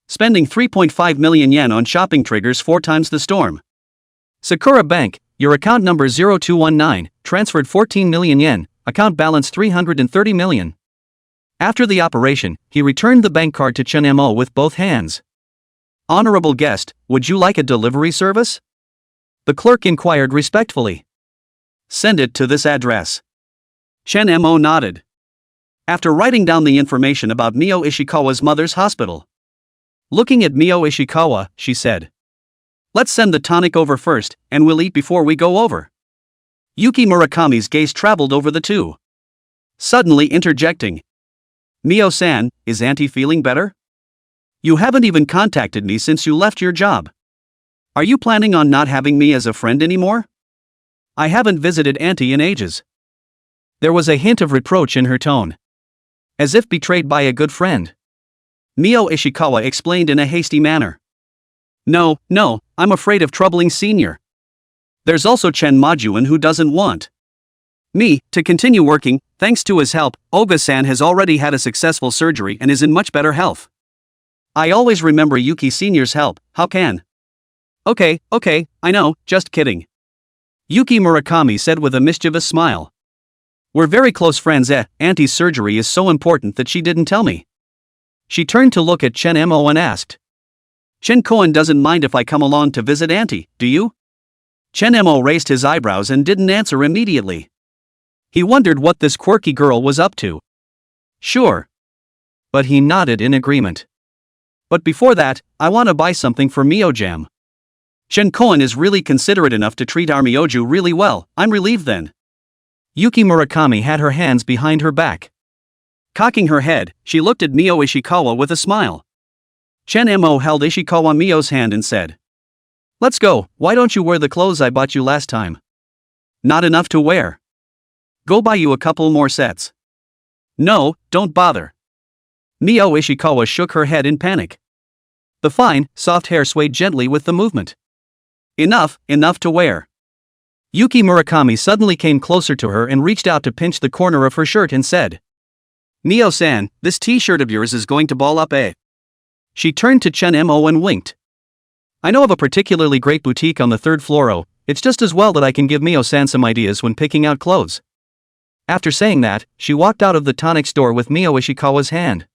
Spending 3.5 million yen on shopping triggers 4 times the storm. Sakura Bank, your account number 0219, transferred 14 million yen, account balance 330 million. After the operation, he returned the bank card to Chen Mo with both hands. Honorable guest, would you like a delivery service? The clerk inquired respectfully. Send it to this address. Chen Mo nodded. After writing down the information about Mio Ishikawa's mother's hospital. Looking at Mio Ishikawa, she said. Let's send the tonic over first, and we'll eat before we go over. Yuki Murakami's gaze traveled over the two. Suddenly interjecting. Mio-san, is Auntie feeling better? You haven't even contacted me since you left your job. Are you planning on not having me as a friend anymore? I haven't visited Auntie in ages. There was a hint of reproach in her tone. As if betrayed by a good friend. Mio Ishikawa explained in a hasty manner. No, I'm afraid of troubling Senior. There's also Chen Majuan who doesn't want me to continue working. Thanks to his help, Oga-san has already had a successful surgery and is in much better health. I always remember Yuki Senior's help, how can? Okay, I know, just kidding. Yuki Murakami said with a mischievous smile. We're very close friends. Auntie's surgery is so important that she didn't tell me. She turned to look at Chen Mo and asked. Chen Koen doesn't mind if I come along to visit Auntie, do you? Chen Mo raised his eyebrows and didn't answer immediately. He wondered what this quirky girl was up to. Sure. But he nodded in agreement. But before that, I want to buy something for Mio-jam. Chen Koen is really considerate enough to treat our Mioju really well. I'm relieved then. Yuki Murakami had her hands behind her back. Cocking her head, she looked at Mio Ishikawa with a smile. Chen Mo held Ishikawa Mio's hand and said. Let's go, why don't you wear the clothes I bought you last time? Not enough to wear. Go buy you a couple more sets. No, don't bother. Mio Ishikawa shook her head in panic. The fine, soft hair swayed gently with the movement. Enough to wear. Yuki Murakami suddenly came closer to her and reached out to pinch the corner of her shirt and said. Mio-san, this t-shirt of yours is going to ball up, eh? She turned to Chen Mo and winked. I know of a particularly great boutique on the 3rd floor. It's just as well that I can give Mio-san some ideas when picking out clothes. After saying that, she walked out of the tonic store with Mio Ishikawa's hand.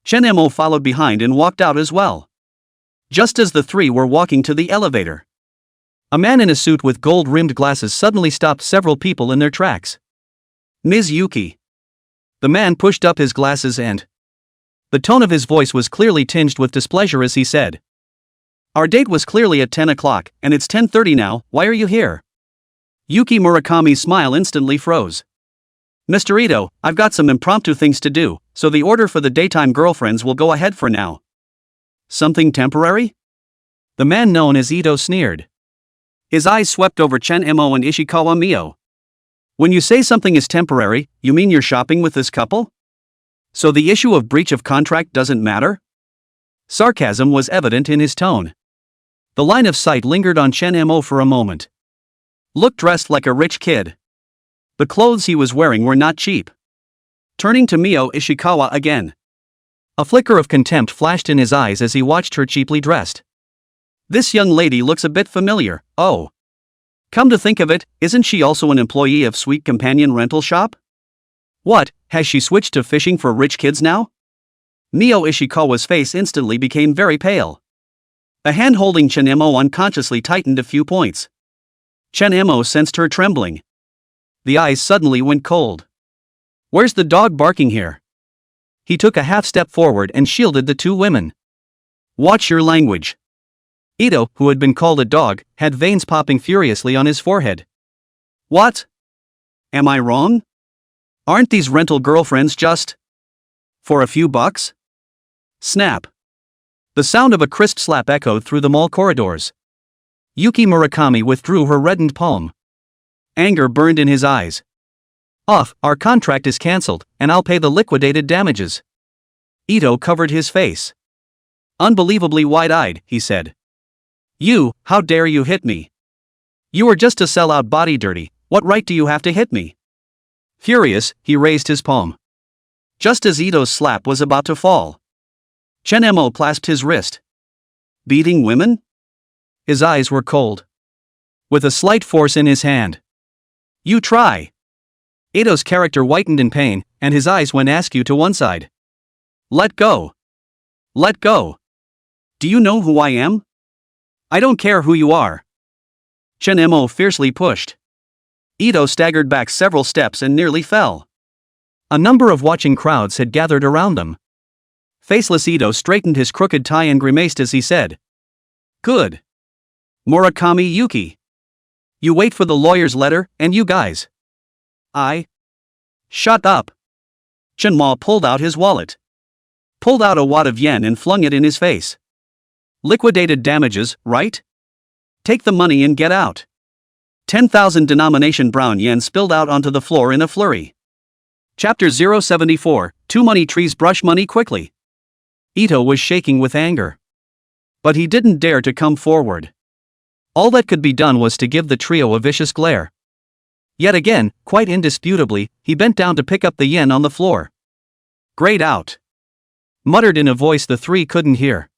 Chen Mo followed behind and walked out as well. Just as the three were walking to the elevator. A man in a suit with gold-rimmed glasses suddenly stopped several people in their tracks. Ms. Yuki. The man pushed up his glasses and... The tone of his voice was clearly tinged with displeasure as he said. Our date was clearly at 10 o'clock, and it's 10:30 now, why are you here? Yuki Murakami's smile instantly froze. Mr. Ito, I've got some impromptu things to do, so the order for the daytime girlfriends will go ahead for now. Something temporary? The man known as Ito sneered. His eyes swept over Chen Mo and Ishikawa Mio. When you say something is temporary, you mean you're shopping with this couple? So the issue of breach of contract doesn't matter? Sarcasm was evident in his tone. The line of sight lingered on Chen Mo for a moment. Looked dressed like a rich kid. The clothes he was wearing were not cheap. Turning to Mio Ishikawa again. A flicker of contempt flashed in his eyes as he watched her cheaply dressed. This young lady looks a bit familiar, oh. Come to think of it, isn't she also an employee of Sweet Companion rental shop? What, has she switched to fishing for rich kids now? Mio Ishikawa's face instantly became very pale. A hand holding Chen Mo unconsciously tightened a few points. Chen Mo sensed her trembling. The eyes suddenly went cold. Where's the dog barking here? He took a half step forward and shielded the two women. Watch your language. Ito, who had been called a dog, had veins popping furiously on his forehead. What? Am I wrong? Aren't these rental girlfriends just... for a few bucks? Snap. The sound of a crisp slap echoed through the mall corridors. Yuki Murakami withdrew her reddened palm. Anger burned in his eyes. Off, our contract is cancelled, and I'll pay the liquidated damages. Ito covered his face. Unbelievably wide-eyed, he said. You, how dare you hit me? You are just a sellout body dirty, what right do you have to hit me? Furious, he raised his palm. Just as Ito's slap was about to fall, Chen Mo clasped his wrist. Beating women? His eyes were cold. With a slight force in his hand. You try. Ito's character whitened in pain, and his eyes went askew to one side. Let go. Let go. Do you know who I am? I don't care who you are. Chen Mo fiercely pushed. Ito staggered back several steps and nearly fell. A number of watching crowds had gathered around them. Faceless Ito straightened his crooked tie and grimaced as he said. Good. Murakami Yuki. You wait for the lawyer's letter, and you guys. Shut up. Chen Ma pulled out his wallet. Pulled out a wad of yen and flung it in his face. Liquidated damages, right? Take the money and get out. 10,000 denomination brown yen spilled out onto the floor in a flurry. Chapter 074, Two money trees brush money quickly. Ito was shaking with anger. But he didn't dare to come forward. All that could be done was to give the trio a vicious glare. Yet again, quite indisputably, he bent down to pick up the yen on the floor. Grayed out. Muttered in a voice the three couldn't hear.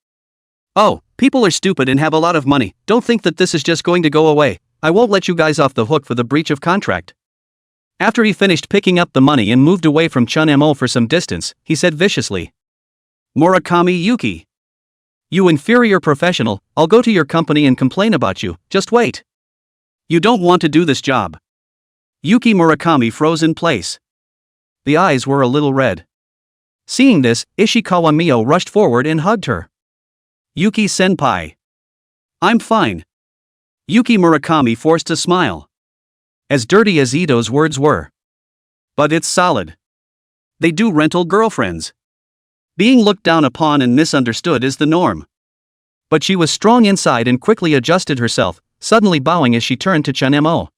Oh, people are stupid and have a lot of money, don't think that this is just going to go away, I won't let you guys off the hook for the breach of contract. After he finished picking up the money and moved away from Chun Mo for some distance, he said viciously. Murakami Yuki. You inferior professional, I'll go to your company and complain about you, just wait. You don't want to do this job. Yuki Murakami froze in place. The eyes were a little red. Seeing this, Ishikawa Mio rushed forward and hugged her. Yuki senpai. I'm fine. Yuki Murakami forced a smile. As dirty as Ito's words were. But it's solid. They do rental girlfriends. Being looked down upon and misunderstood is the norm. But she was strong inside and quickly adjusted herself, suddenly bowing as she turned to Chen Mo.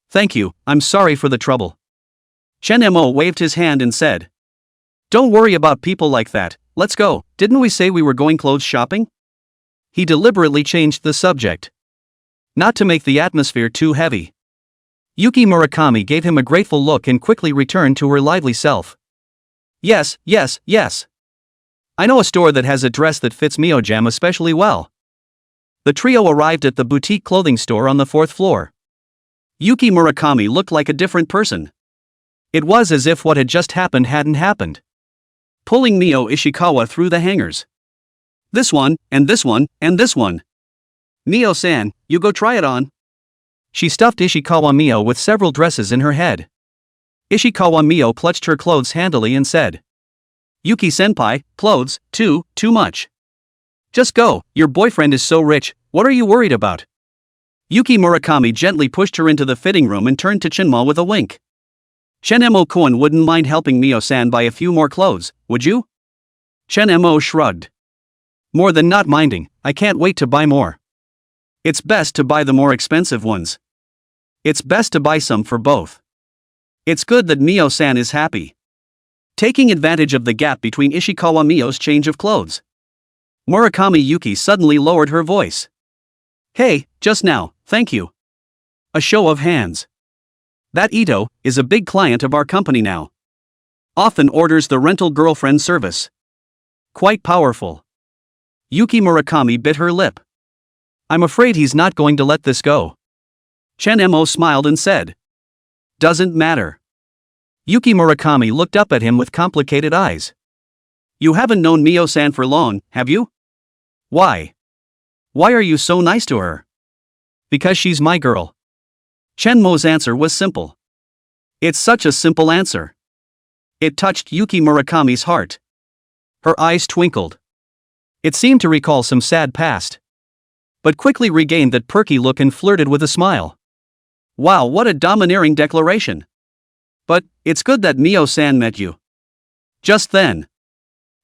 Thank you, I'm sorry for the trouble. Chen Mo waved his hand and said. Don't worry about people like that, let's go, didn't we say we were going clothes shopping? He deliberately changed the subject. Not to make the atmosphere too heavy. Yuki Murakami gave him a grateful look and quickly returned to her lively self. Yes. I know a store that has a dress that fits Mio-jam especially well. The trio arrived at the boutique clothing store on the 4th floor. Yuki Murakami looked like a different person. It was as if what had just happened hadn't happened. Pulling Mio Ishikawa through the hangers. This one, and this one, and this one. Mio-san, you go try it on. She stuffed Ishikawa Mio with several dresses in her head. Ishikawa Mio clutched her clothes handily and said. Yuki-senpai, clothes, too much. Just go, your boyfriend is so rich, what are you worried about? Yuki Murakami gently pushed her into the fitting room and turned to Chinma with a wink. Chen Mo-kun wouldn't mind helping Mio-san buy a few more clothes, would you? Chen Mo shrugged. More than not minding, I can't wait to buy more. It's best to buy the more expensive ones. It's best to buy some for both. It's good that Mio-san is happy. Taking advantage of the gap between Ishikawa Mio's change of clothes. Murakami Yuki suddenly lowered her voice. Hey, just now, thank you. A show of hands. That Ito is a big client of our company now. Often orders the rental girlfriend service. Quite powerful. Yuki Murakami bit her lip. I'm afraid he's not going to let this go. Chen Mo smiled and said. Doesn't matter. Yuki Murakami looked up at him with complicated eyes. You haven't known Mio-san for long, have you? Why? Why are you so nice to her? Because she's my girl. Chen Mo's answer was simple. It's such a simple answer. It touched Yuki Murakami's heart. Her eyes twinkled. It seemed to recall some sad past. But quickly regained that perky look and flirted with a smile. Wow, what a domineering declaration. But, it's good that Mio-san met you. Just then.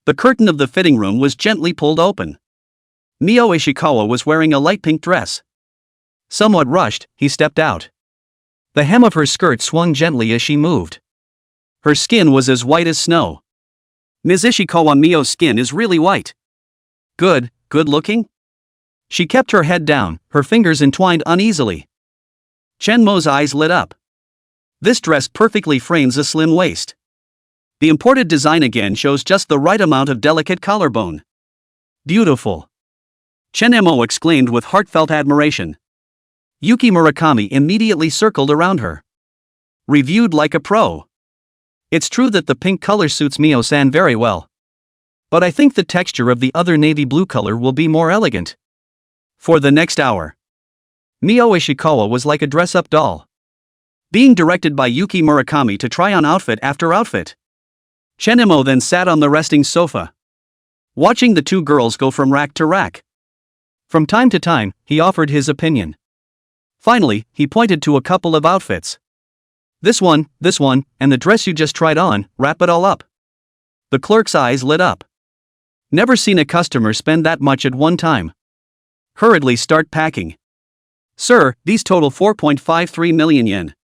The curtain of the fitting room was gently pulled open. Mio Ishikawa was wearing a light pink dress. Somewhat rushed, he stepped out. The hem of her skirt swung gently as she moved. Her skin was as white as snow. Ms. Ishikawa Mio's skin is really white. Good looking? She kept her head down, her fingers entwined uneasily. Chenmo's eyes lit up. This dress perfectly frames a slim waist. The imported design again shows just the right amount of delicate collarbone. Beautiful. Chenmo exclaimed with heartfelt admiration. Yuki Murakami immediately circled around her. Reviewed like a pro. It's true that the pink color suits Mio-san very well. But I think the texture of the other navy blue color will be more elegant. For the next hour, Mio Ishikawa was like a dress-up doll, being directed by Yuki Murakami to try on outfit after outfit. Chenmo then sat on the resting sofa, watching the two girls go from rack to rack. From time to time, he offered his opinion. Finally, he pointed to a couple of outfits. This one, and the dress you just tried on, wrap it all up. The clerk's eyes lit up. Never seen a customer spend that much at one time. Hurriedly start packing. Sir, these total 4.53 million yen.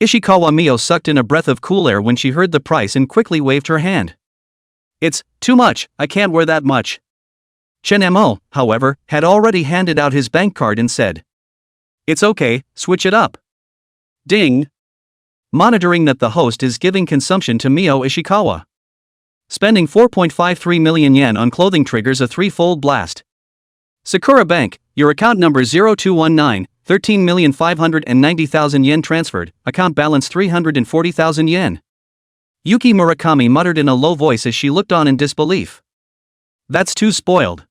Ishikawa Mio sucked in a breath of cool air when she heard the price and quickly waved her hand. It's too much, I can't wear that much. Chenmo, however, had already handed out his bank card and said, It's okay, switch it up. Ding. Monitoring that the host is giving consumption to Mio Ishikawa. Spending 4.53 million yen on clothing triggers a threefold blast. Sakura Bank, your account number 0219, 13,590,000 yen transferred, account balance 340,000 yen. Yuki Murakami muttered in a low voice as she looked on in disbelief. That's too spoiled.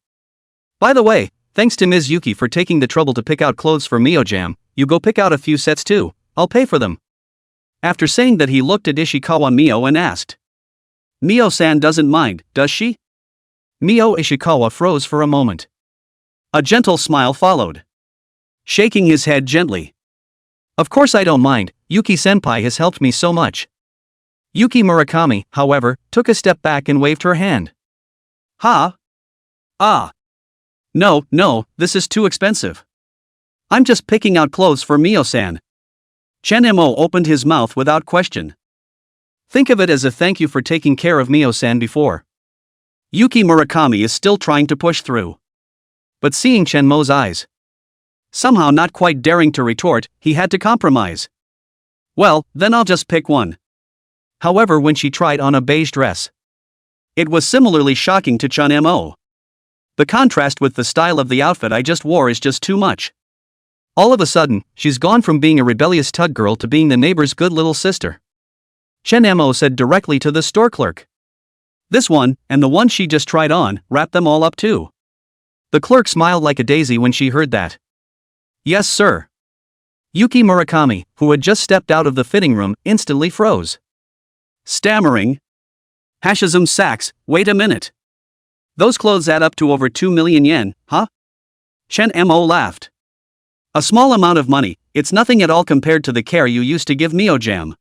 By the way, thanks to Ms. Yuki for taking the trouble to pick out clothes for Mio-jam, you go pick out a few sets too, I'll pay for them. After saying that, he looked at Ishikawa Mio and asked. Mio-san doesn't mind, does she? Mio Ishikawa froze for a moment. A gentle smile followed. Shaking his head gently. Of course I don't mind, Yuki-senpai has helped me so much. Yuki Murakami, however, took a step back and waved her hand. Ha? Ah. No, this is too expensive. I'm just picking out clothes for Mio-san. Chenmo opened his mouth without question. Think of it as a thank you for taking care of Mio-san before. Yuki Murakami is still trying to push through. But seeing Chenmo's eyes, somehow not quite daring to retort, he had to compromise. Well, then I'll just pick one. However, when she tried on a beige dress, it was similarly shocking to Chenmo. The contrast with the style of the outfit I just wore is just too much. All of a sudden, she's gone from being a rebellious tug girl to being the neighbor's good little sister. Chenmo said directly to the store clerk. This one, and the one she just tried on, wrap them all up too. The clerk smiled like a daisy when she heard that. Yes, sir. Yuki Murakami, who had just stepped out of the fitting room, instantly froze. Stammering. Hashizum Sachs, wait a minute. Those clothes add up to over 2 million yen, huh? Chenmo laughed. A small amount of money, it's nothing at all compared to the care you used to give Mio-jam.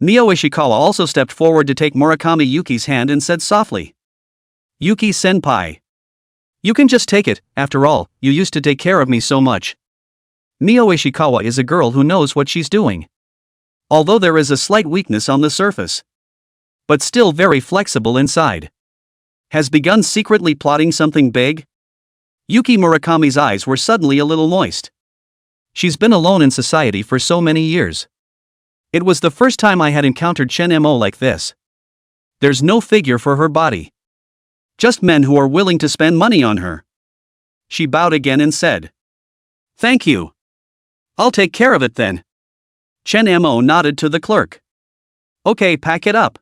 Mio Ishikawa also stepped forward to take Murakami Yuki's hand and said softly. Yuki-senpai. You can just take it, after all, you used to take care of me so much. Mio Ishikawa is a girl who knows what she's doing. Although there is a slight weakness on the surface, but still very flexible inside. Has begun secretly plotting something big? Yuki Murakami's eyes were suddenly a little moist. She's been alone in society for so many years. It was the first time I had encountered Chenmo like this. There's no figure for her body. Just men who are willing to spend money on her. She bowed again and said, Thank you. I'll take care of it then. Chenmo nodded to the clerk. Okay, pack it up.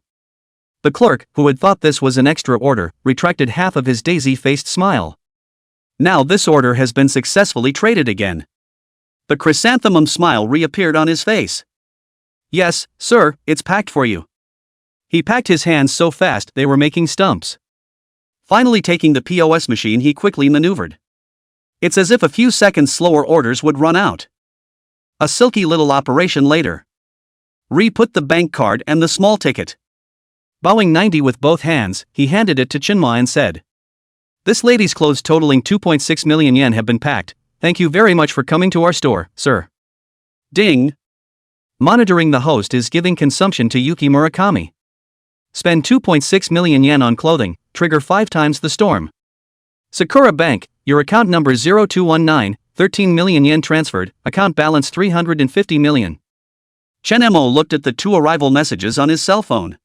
The clerk, who had thought this was an extra order, retracted half of his daisy-faced smile. Now this order has been successfully traded again. The chrysanthemum smile reappeared on his face. Yes, sir, it's packed for you. He packed his hands so fast they were making stumps. Finally taking the POS machine, he quickly maneuvered. It's as if a few seconds slower orders would run out. A silky little operation later. Re-put the bank card and the small ticket. Bowing 90 with both hands, he handed it to Chinma and said, "This lady's clothes totaling 2.6 million yen have been packed. Thank you very much for coming to our store, sir." Ding! Monitoring the host is giving consumption to Yuki Murakami. Spend 2.6 million yen on clothing, trigger 5 times the storm. Sakura Bank, your account number 0219, 13 million yen transferred, account balance 350 million. Chen Mo looked at the 2 arrival messages on his cell phone.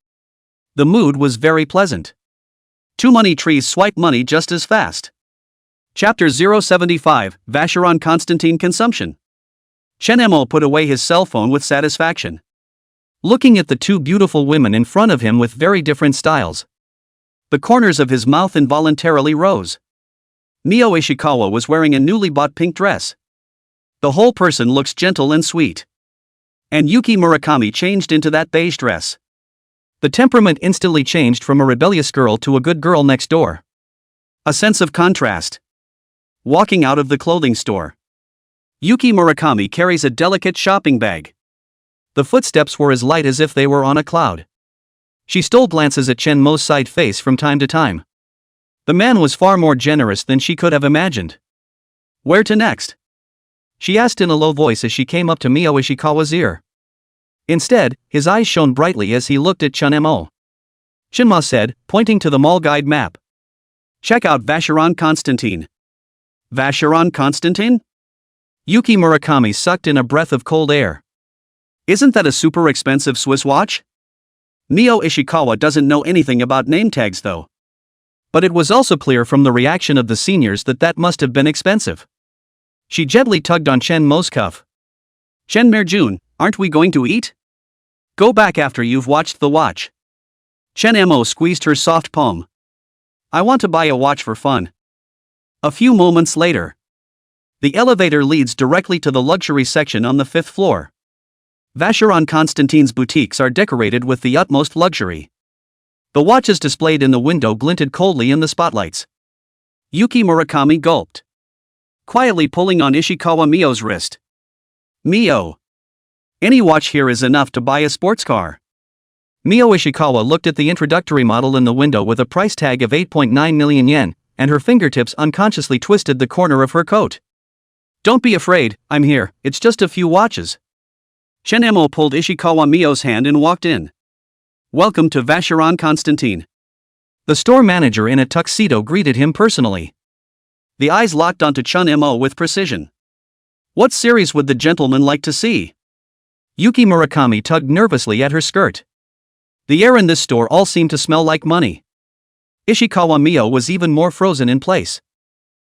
The mood was very pleasant. 2 money trees swipe money just as fast. Chapter 075, Vacheron Constantine Consumption. Chen Mo put away his cell phone with satisfaction. Looking at the 2 beautiful women in front of him with very different styles. The corners of his mouth involuntarily rose. Mio Ishikawa was wearing a newly bought pink dress. The whole person looks gentle and sweet. And Yuki Murakami changed into that beige dress. The temperament instantly changed from a rebellious girl to a good girl next door. A sense of contrast. Walking out of the clothing store. Yuki Murakami carries a delicate shopping bag. The footsteps were as light as if they were on a cloud. She stole glances at Chen Mo's side face from time to time. The man was far more generous than she could have imagined. Where to next? She asked in a low voice as she came up to Mio Ishikawa's ear. Instead, his eyes shone brightly as he looked at Chen Mo. Chinma said, pointing to the mall guide map. "Check out Vacheron Constantine." Vacheron Constantine? Yuki Murakami sucked in a breath of cold air. Isn't that a super expensive Swiss watch? Mio Ishikawa doesn't know anything about name tags though. But it was also clear from the reaction of the seniors that must have been expensive. She gently tugged on Chen Mo's cuff. "Chen Merjun, aren't we going to eat? Go back after you've watched the watch." Chen Mo squeezed her soft palm. "I want to buy a watch for fun." A few moments later. The elevator leads directly to the luxury section on the 5th floor. Vacheron Constantine's boutiques are decorated with the utmost luxury. The watches displayed in the window glinted coldly in the spotlights. Yuki Murakami gulped. Quietly pulling on Ishikawa Mio's wrist. "Mio. Any watch here is enough to buy a sports car." Mio Ishikawa looked at the introductory model in the window with a price tag of 8.9 million yen, and her fingertips unconsciously twisted the corner of her coat. "Don't be afraid, I'm here, it's just a few watches." Chen Mo pulled Ishikawa Mio's hand and walked in. "Welcome to Vacheron Constantine." The store manager in a tuxedo greeted him personally. The eyes locked onto Chen Mo with precision. What series would the gentleman like to see? Yuki Murakami tugged nervously at her skirt. The air in this store all seemed to smell like money. Ishikawa Mio was even more frozen in place.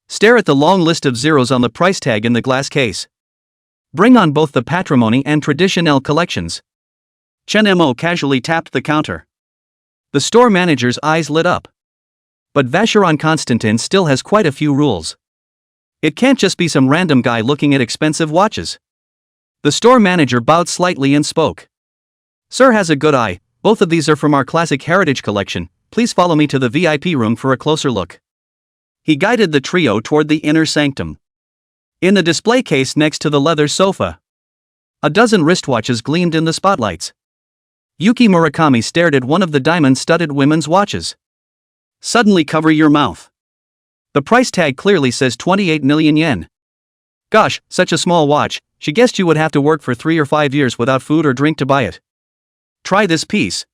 Stare at the long list of zeros on the price tag in the glass case. Bring on both the Patrimony and Traditionnel collections. Chen Mo casually tapped the counter. The store manager's eyes lit up. But Vacheron Constantine still has quite a few rules. It can't just be some random guy looking at expensive watches. The store manager bowed slightly and spoke. "Sir has a good eye, both of these are from our classic heritage collection, please follow me to the VIP room for a closer look." He guided the trio toward the inner sanctum. In the display case next to the leather sofa, a dozen wristwatches gleamed in the spotlights. Yuki Murakami stared at one of the diamond-studded women's watches. "Suddenly cover your mouth. The price tag clearly says 28 million yen. Gosh, such a small watch, she guessed you would have to work for 3 or 5 years without food or drink to buy it. Try this piece."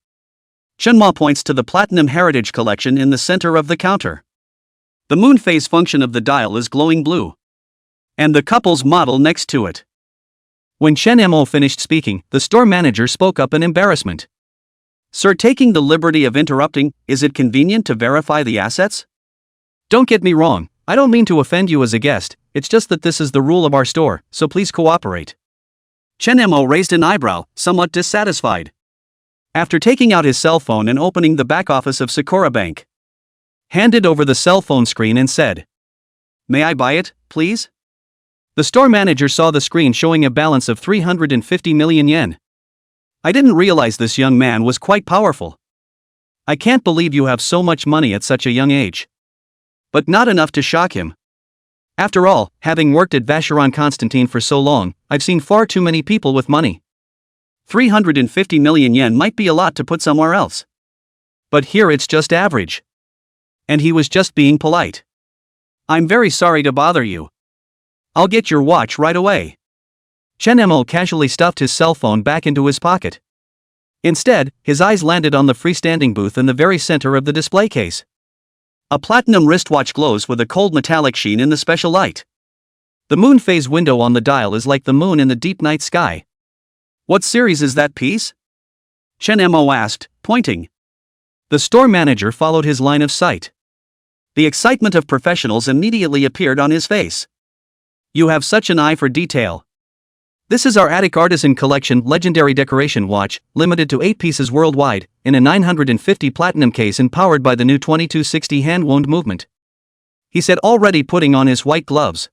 Chenma points to the Platinum Heritage Collection in the center of the counter. The moon phase function of the dial is glowing blue. And the couple's model next to it. When Chen Mo finished speaking, the store manager spoke up in embarrassment. "Sir, taking the liberty of interrupting, is it convenient to verify the assets?" "Don't get me wrong, I don't mean to offend you as a guest, it's just that this is the rule of our store, so please cooperate." Chen Mo raised an eyebrow, somewhat dissatisfied. After taking out his cell phone and opening the back office of Sakura Bank, handed over the cell phone screen and said, "May I buy it, please?" The store manager saw the screen showing a balance of 350 million yen. "I didn't realize this young man was quite powerful. I can't believe you have so much money at such a young age." But not enough to shock him. After all, having worked at Vacheron Constantine for so long, I've seen far too many people with money. 350 million yen might be a lot to put somewhere else. But here it's just average. And he was just being polite. I'm very sorry to bother you. I'll get your watch right away. Chen Mo casually stuffed his cell phone back into his pocket. Instead, his eyes landed on the freestanding booth in the very center of the display case. A platinum wristwatch glows with a cold metallic sheen in the special light. The moon phase window on the dial is like the moon in the deep night sky. What series is that piece? Chen Mo asked, pointing. The store manager followed his line of sight. The excitement of professionals immediately appeared on his face. You have such an eye for detail. This is our Attic Artisan Collection Legendary Decoration Watch, limited to 8 pieces worldwide, in a 950 platinum case and powered by the new 2260 hand-wound movement. He said, already putting on his white gloves.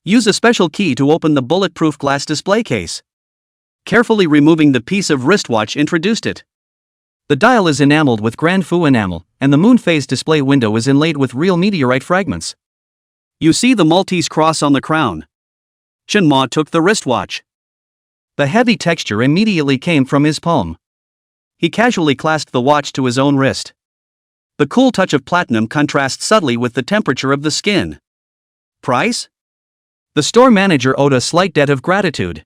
Use a special key to open the bulletproof glass display case. Carefully removing the piece of wristwatch introduced it. The dial is enameled with Grand Fu enamel, and the moon phase display window is inlaid with real meteorite fragments. You see the Maltese cross on the crown. Chen Ma took the wristwatch. The heavy texture immediately came from his palm. He casually clasped the watch to his own wrist. The cool touch of platinum contrasts subtly with the temperature of the skin. Price? The store manager owed a slight debt of gratitude.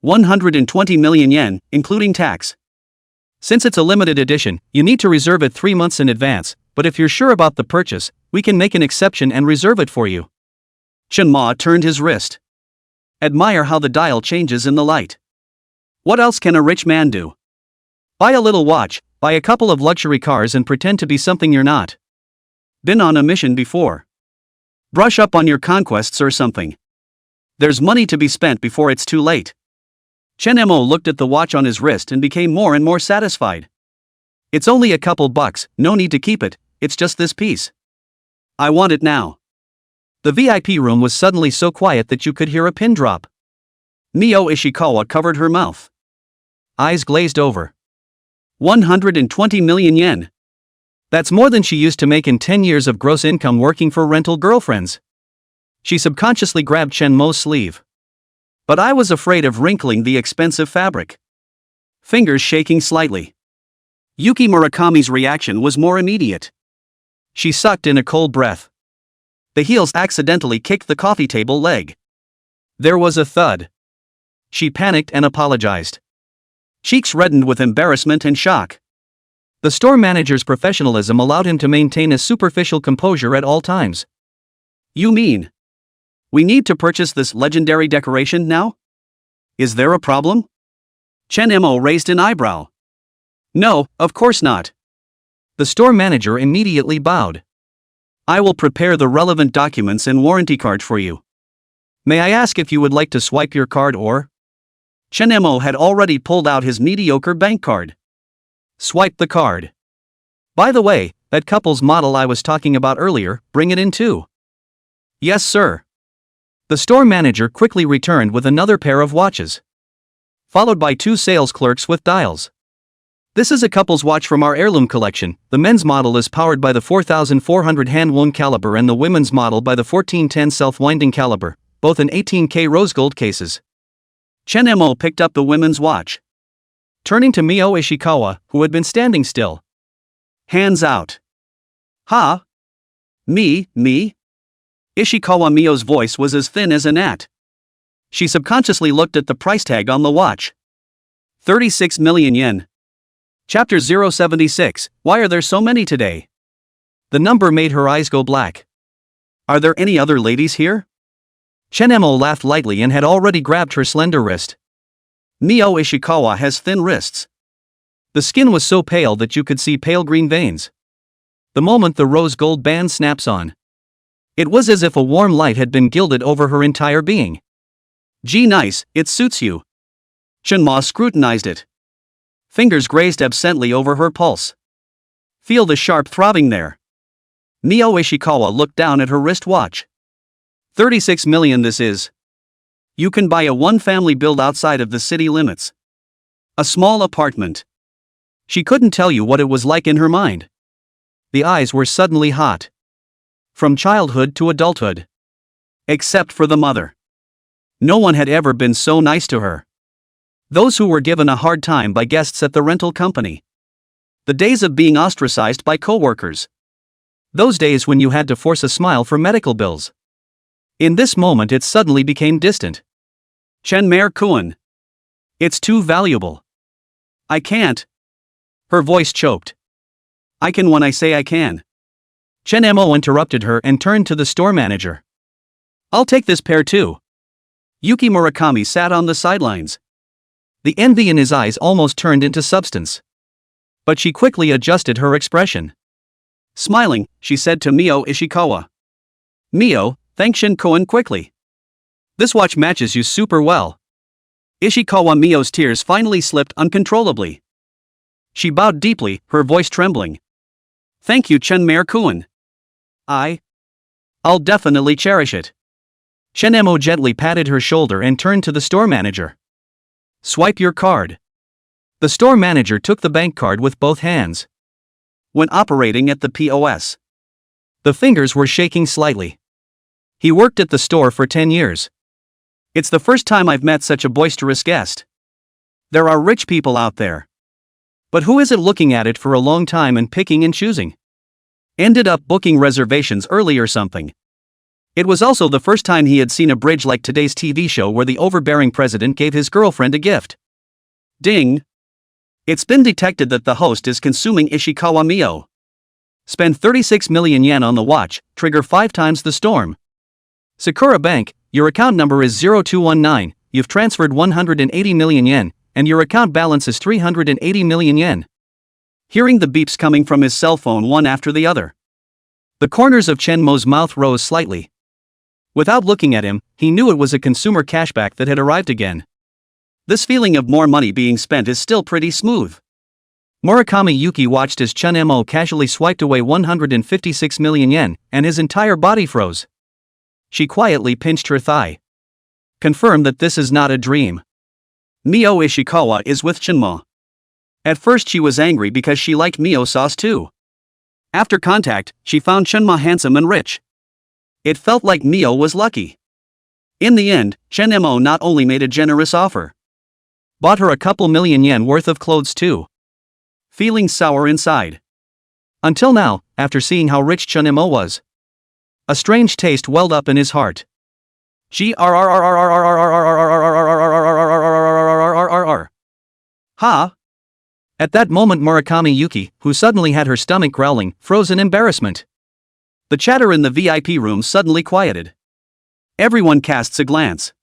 120 million yen, including tax. Since it's a limited edition, you need to reserve it 3 months in advance, but if you're sure about the purchase, we can make an exception and reserve it for you. Chen Ma turned his wrist. Admire how the dial changes in the light. What else can a rich man do? Buy a little watch, buy a couple of luxury cars and pretend to be something you're not. Been on a mission before. Brush up on your conquests or something. There's money to be spent before it's too late. Chen Mo looked at the watch on his wrist and became more and more satisfied. It's only a couple bucks, no need to keep it, it's just this piece. I want it now. The VIP room was suddenly so quiet that you could hear a pin drop. Mio Ishikawa covered her mouth. Eyes glazed over. 120 million yen. That's more than she used to make in 10 years of gross income working for rental girlfriends. She subconsciously grabbed Chen Mo's sleeve. But I was afraid of wrinkling the expensive fabric. Fingers shaking slightly. Yuki Murakami's reaction was more immediate. She sucked in a cold breath. The heels accidentally kicked the coffee table leg. There was a thud. She panicked and apologized. Cheeks reddened with embarrassment and shock. The store manager's professionalism allowed him to maintain a superficial composure at all times. You mean? We need to purchase this legendary decoration now? Is there a problem? Chen Mo raised an eyebrow. No, of course not. The store manager immediately bowed. I will prepare the relevant documents and warranty card for you. May I ask if you would like to swipe your card or? Chen Mo had already pulled out his mediocre bank card. Swipe the card. By the way, that couple's model I was talking about earlier, bring it in too. Yes, sir. The store manager quickly returned with another pair of watches. Followed by 2 sales clerks with dials. This is a couple's watch from our heirloom collection. The men's model is powered by the 4400 hand-wound caliber and the women's model by the 1410 self-winding caliber, both in 18K rose gold cases. Chen Mo picked up the women's watch. Turning to Mio Ishikawa, who had been standing still. Hands out. Ha? Me? Ishikawa Mio's voice was as thin as a gnat. She subconsciously looked at the price tag on the watch. 36 million yen. Chapter 076, Why are there so many today? The number made her eyes go black. Are there any other ladies here? Chen Mo laughed lightly and had already grabbed her slender wrist. Mio Ishikawa has thin wrists. The skin was so pale that you could see pale green veins. The moment the rose gold band snaps on, it was as if a warm light had been gilded over her entire being. Gee, nice, it suits you. Chen Ma scrutinized it. Fingers grazed absently over her pulse. Feel the sharp throbbing there. Mio Ishikawa looked down at her wristwatch. 36 million this is. You can buy a one-family build outside of the city limits. A small apartment. She couldn't tell you what it was like in her mind. The eyes were suddenly hot. From childhood to adulthood. Except for the mother. No one had ever been so nice to her. Those who were given a hard time by guests at the rental company. The days of being ostracized by coworkers. Those days when you had to force a smile for medical bills. In this moment it suddenly became distant. Chanmere-kun. It's too valuable. I can't. Her voice choked. I can when I say I can. Chen-mo interrupted her and turned to the store manager. I'll take this pair too. Yuki Murakami sat on the sidelines. The envy in his eyes almost turned into substance. But she quickly adjusted her expression. Smiling, she said to Mio Ishikawa. Mio, thank Shin-koen quickly. This watch matches you super well. Ishikawa Mio's tears finally slipped uncontrollably. She bowed deeply, her voice trembling. Thank you, Chanmere-kun. I'll definitely cherish it. Chen-mo gently patted her shoulder and turned to the store manager. Swipe your card. The store manager took the bank card with both hands. When operating at the POS, the fingers were shaking slightly. He worked at the store for 10 years. It's the first time I've met such a boisterous guest. There are rich people out there. But who isn't looking at it for a long time and picking and choosing? Ended up booking reservations early or something. It was also the first time he had seen a bridge like today's TV show where the overbearing president gave his girlfriend a gift. Ding! It's been detected that the host is consuming Ishikawa Mio. Spend 36 million yen on the watch, trigger 5 times the storm. Sakura Bank, your account number is 0219, you've transferred 180 million yen, and your account balance is 380 million yen. Hearing the beeps coming from his cell phone one after the other, the corners of Chen-mo's mouth rose slightly. Without looking at him, he knew it was a consumer cashback that had arrived again. This feeling of more money being spent is still pretty smooth. Murakami Yuki watched as Chen-mo casually swiped away 156 million yen, and his entire body froze. She quietly pinched her thigh. Confirm that this is not a dream. Mio Ishikawa is with Chen-mo. At first she was angry because she liked Mio sauce too. After contact, she found Chen-mo handsome and rich. It felt like Mio was lucky. In the end, Chen-mo not only made a generous offer, bought her a couple million yen worth of clothes too. Feeling sour inside. Until now, after seeing how rich Chen-mo was, a strange taste welled up in his heart. Ha! At that moment Murakami Yuki, who suddenly had her stomach growling, froze in embarrassment. The chatter in the VIP room suddenly quieted. Everyone casts a glance.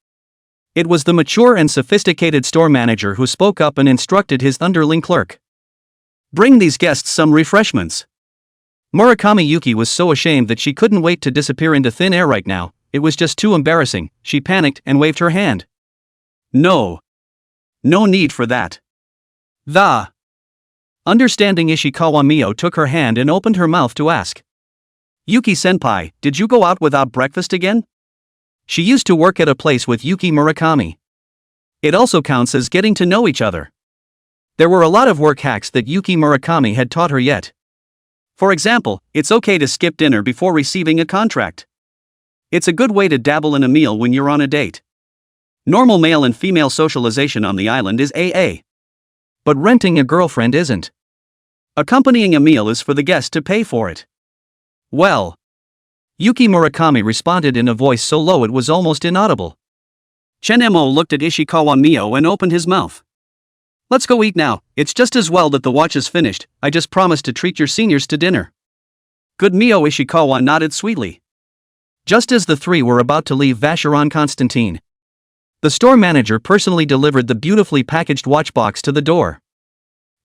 It was the mature and sophisticated store manager who spoke up and instructed his underling clerk. Bring these guests some refreshments. Murakami Yuki was so ashamed that she couldn't wait to disappear into thin air right now, it was just too embarrassing, she panicked and waved her hand. No. No need for that. Understanding Ishikawa Mio took her hand and opened her mouth to ask. Yuki-senpai, did you go out without breakfast again? She used to work at a place with Yuki Murakami. It also counts as getting to know each other. There were a lot of work hacks that Yuki Murakami had taught her yet. For example, it's okay to skip dinner before receiving a contract. It's a good way to dabble in a meal when you're on a date. Normal male and female socialization on the island is AA. But renting a girlfriend isn't. Accompanying a meal is for the guest to pay for it. Well, Yuki Murakami responded in a voice so low it was almost inaudible. Chen-mo looked at Ishikawa Mio and opened his mouth. Let's go eat now, it's just as well that the watch is finished, I just promised to treat your seniors to dinner. Good. Mio Ishikawa nodded sweetly. Just as the three were about to leave Vacheron Constantine, the store manager personally delivered the beautifully packaged watch box to the door.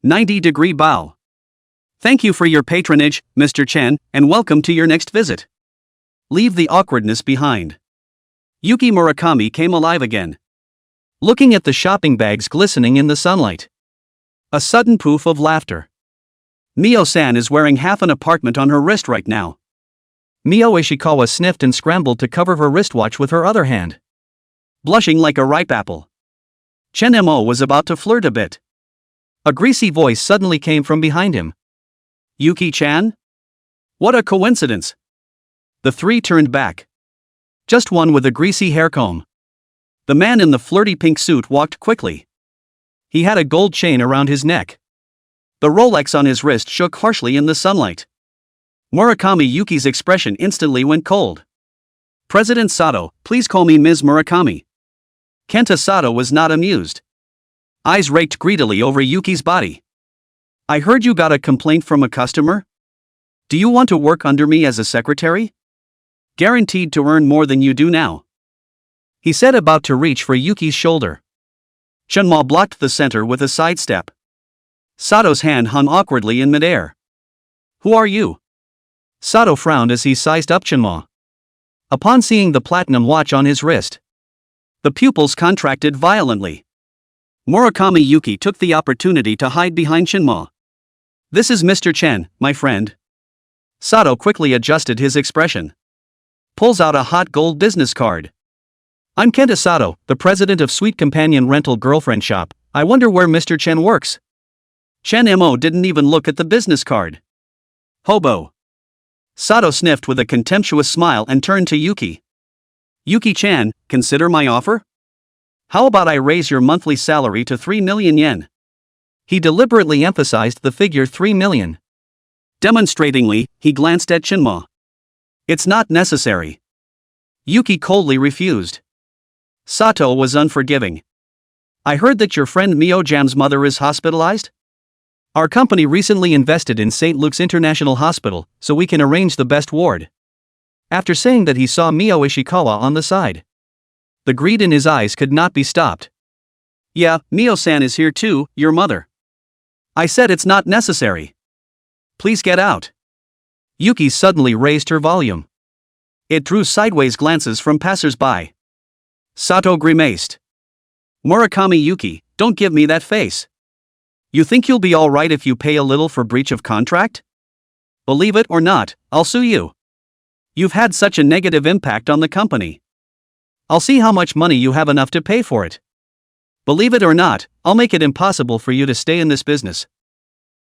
90-degree bow. Thank you for your patronage, Mr. Chen, and welcome to your next visit. Leave the awkwardness behind. Yuki Murakami came alive again, looking at the shopping bags glistening in the sunlight. A sudden poof of laughter. Mio-san is wearing half an apartment on her wrist right now. Mio Ishikawa sniffed and scrambled to cover her wristwatch with her other hand, blushing like a ripe apple. Chen-mo was about to flirt a bit. A greasy voice suddenly came from behind him. Yuki-chan? What a coincidence. The three turned back. Just one with a greasy hair comb. The man in the flirty pink suit walked quickly. He had a gold chain around his neck. The Rolex on his wrist shook harshly in the sunlight. Murakami Yuki's expression instantly went cold. President Sato, please call me Ms. Murakami. Kenta Sato was not amused. Eyes raked greedily over Yuki's body. I heard you got a complaint from a customer? Do you want to work under me as a secretary? Guaranteed to earn more than you do now. He said, about to reach for Yuki's shoulder. Chunma blocked the center with a sidestep. Sato's hand hung awkwardly in midair. Who are you? Sato frowned as he sized up Chunma. Upon seeing the platinum watch on his wrist, the pupils contracted violently. Murakami Yuki took the opportunity to hide behind Chunma. This is Mr. Chen, my friend. Sato quickly adjusted his expression. Pulls out a hot gold business card. I'm Kenta Sato, the president of Sweet Companion Rental Girlfriend Shop. I wonder where Mr. Chen works. Chen Mo didn't even look at the business card. Hobo. Sato sniffed with a contemptuous smile and turned to Yuki. Yuki-chan, consider my offer? How about I raise your monthly salary to 3 million yen? He deliberately emphasized the figure 3 million. Demonstratingly, he glanced at Chunma. It's not necessary. Yuki coldly refused. Sato was unforgiving. I heard that your friend Mio-jam's mother is hospitalized? Our company recently invested in St. Luke's International Hospital, so we can arrange the best ward. After saying that, he saw Mio Ishikawa on the side. The greed in his eyes could not be stopped. Yeah, Mio-san is here too, your mother. I said it's not necessary. Please get out. Yuki suddenly raised her volume. It drew sideways glances from passers-by. Sato grimaced. Murakami Yuki, don't give me that face. You think you'll be alright if you pay a little for breach of contract? Believe it or not, I'll sue you. You've had such a negative impact on the company. I'll see how much money you have enough to pay for it. Believe it or not, I'll make it impossible for you to stay in this business.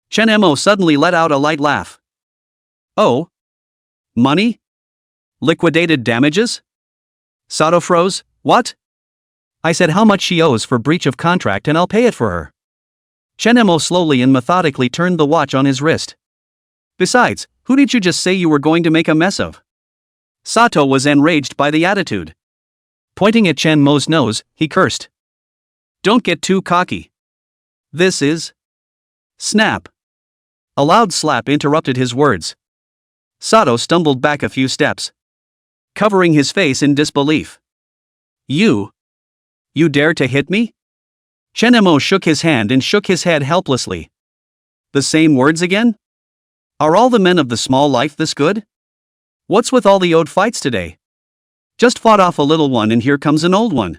Chen Mo suddenly let out a light laugh. Oh? Money? Liquidated damages? Sato froze. What? I said how much she owes for breach of contract and I'll pay it for her. Chen Mo slowly and methodically turned the watch on his wrist. Besides, who did you just say you were going to make a mess of? Sato was enraged by the attitude. Pointing at Chen Mo's nose, he cursed. Don't get too cocky. This is... Snap. A loud slap interrupted his words. Sato stumbled back a few steps, covering his face in disbelief. You dare to hit me? Chen Mo shook his hand and shook his head helplessly. The same words again? Are all the men of the small life this good? What's with all the old fights today? Just fought off a little one and here comes an old one.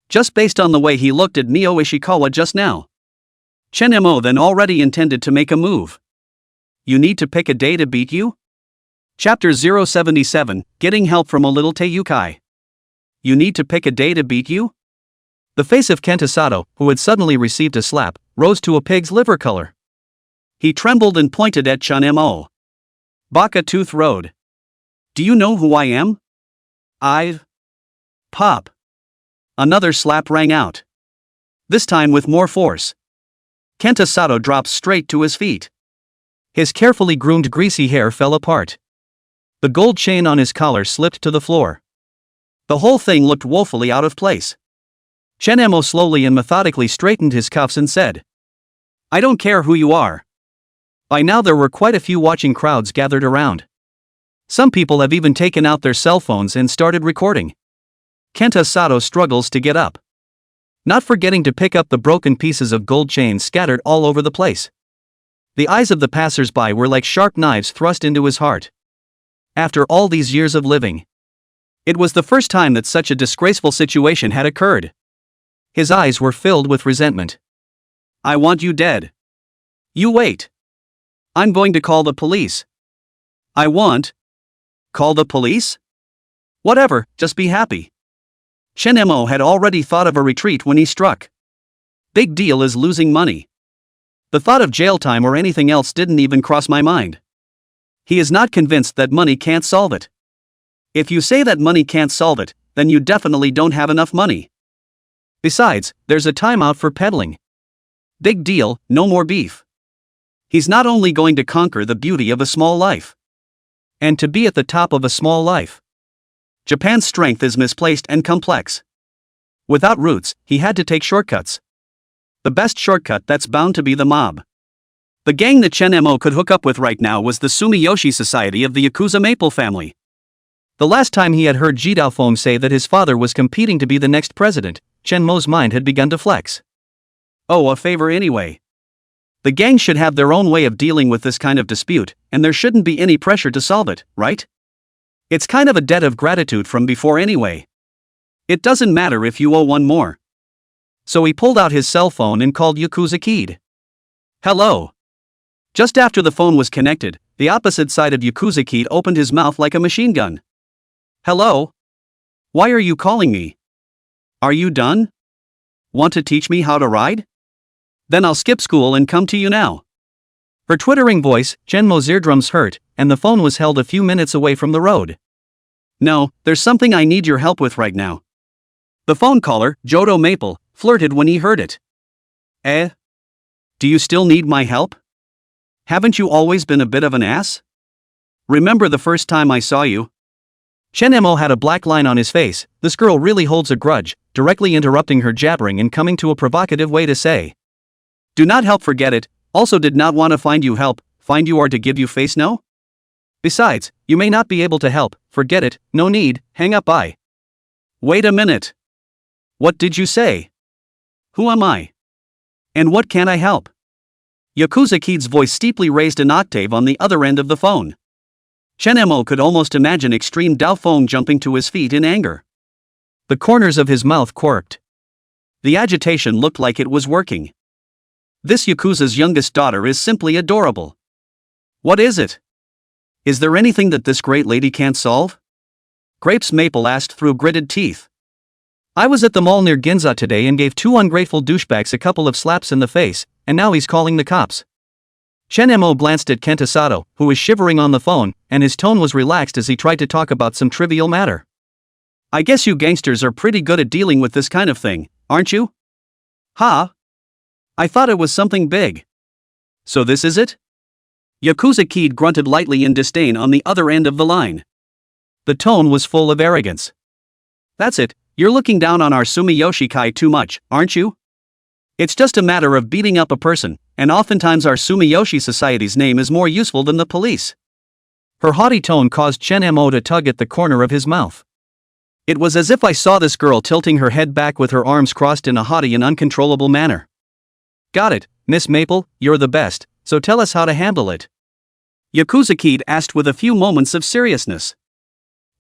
Just based on the way he looked at Mio Ishikawa just now. Chen Mo then already intended to make a move. You need to pick a day to beat you? Chapter 077, Getting Help from a Little Teiyukai. You need to pick a day to beat you? The face of Kenta Sato, who had suddenly received a slap, rose to a pig's liver color. He trembled and pointed at Chen Mo. Baka Tooth Road. Do you know who I am? Pop. Another slap rang out. This time with more force. Kenta Sato dropped straight to his feet. His carefully groomed greasy hair fell apart. The gold chain on his collar slipped to the floor. The whole thing looked woefully out of place. Chen Mo slowly and methodically straightened his cuffs and said, I don't care who you are. By now there were quite a few watching crowds gathered around. Some people have even taken out their cell phones and started recording. Kenta Sato struggles to get up, not forgetting to pick up the broken pieces of gold chains scattered all over the place. The eyes of the passers-by were like sharp knives thrust into his heart. After all these years of living, it was the first time that such a disgraceful situation had occurred. His eyes were filled with resentment. I want you dead. You wait. I'm going to call the police. I want. Call the police? Whatever, just be happy. Chen Mo had already thought of a retreat when he struck. Big deal is losing money. The thought of jail time or anything else didn't even cross my mind. He is not convinced that money can't solve it. If you say that money can't solve it, then you definitely don't have enough money. Besides, there's a timeout for peddling. Big deal, no more beef. He's not only going to conquer the beauty of a small life, and to be at the top of a small life. Japan's strength is misplaced and complex. Without roots, he had to take shortcuts. The best shortcut that's bound to be the mob. The gang that Chen Mo could hook up with right now was the Sumiyoshi Society of the Yakuza Maple family. The last time he had heard Ji Daofeng say that his father was competing to be the next president, Chen Mo's mind had begun to flex. Oh, a favor anyway. The gang should have their own way of dealing with this kind of dispute, and there shouldn't be any pressure to solve it, right? It's kind of a debt of gratitude from before anyway. It doesn't matter if you owe one more. So he pulled out his cell phone and called Yakuza Kid. Hello. Just after the phone was connected, the opposite side of Yakuza Kid opened his mouth like a machine gun. Hello? Why are you calling me? Are you done? Want to teach me how to ride? Then I'll skip school and come to you now. Her twittering voice, Genmo's eardrums hurt, and the phone was held a few minutes away from the road. No, there's something I need your help with right now. The phone caller, Jodo Maple, flirted when he heard it. Do you still need my help? Haven't you always been a bit of an ass? Remember the first time I saw you? Chen Mo had a black line on his face. This girl really holds a grudge, directly interrupting her jabbering and coming to a provocative way to say. Do not help, forget it. Also did not want to find you help, find you or to give you face no? Besides, you may not be able to help, forget it, no need, hang up bye. Wait a minute. What did you say? Who am I? And what can I help? Yakuza Kid's voice steeply raised an octave on the other end of the phone. Chen Mo could almost imagine Extreme Daofeng jumping to his feet in anger. The corners of his mouth quirked. The agitation looked like it was working. This Yakuza's youngest daughter is simply adorable. What is it? Is there anything that this great lady can't solve? Grapes Maple asked through gritted teeth. I was at the mall near Ginza today and gave two ungrateful douchebags a couple of slaps in the face, and now he's calling the cops. Chen Mo glanced at Kenta Sato, who was shivering on the phone, and his tone was relaxed as he tried to talk about some trivial matter. I guess you gangsters are pretty good at dealing with this kind of thing, aren't you? Huh? I thought it was something big. So this is it? Yakuza Kid grunted lightly in disdain on the other end of the line. The tone was full of arrogance. That's it, you're looking down on our Sumiyoshi Kai too much, aren't you? It's just a matter of beating up a person, and oftentimes our Sumiyoshi Society's name is more useful than the police. Her haughty tone caused Chen Mo to tug at the corner of his mouth. It was as if I saw this girl tilting her head back with her arms crossed in a haughty and uncontrollable manner. Got it, Miss Maple, you're the best, so tell us how to handle it. Yakuza Kid asked with a few moments of seriousness.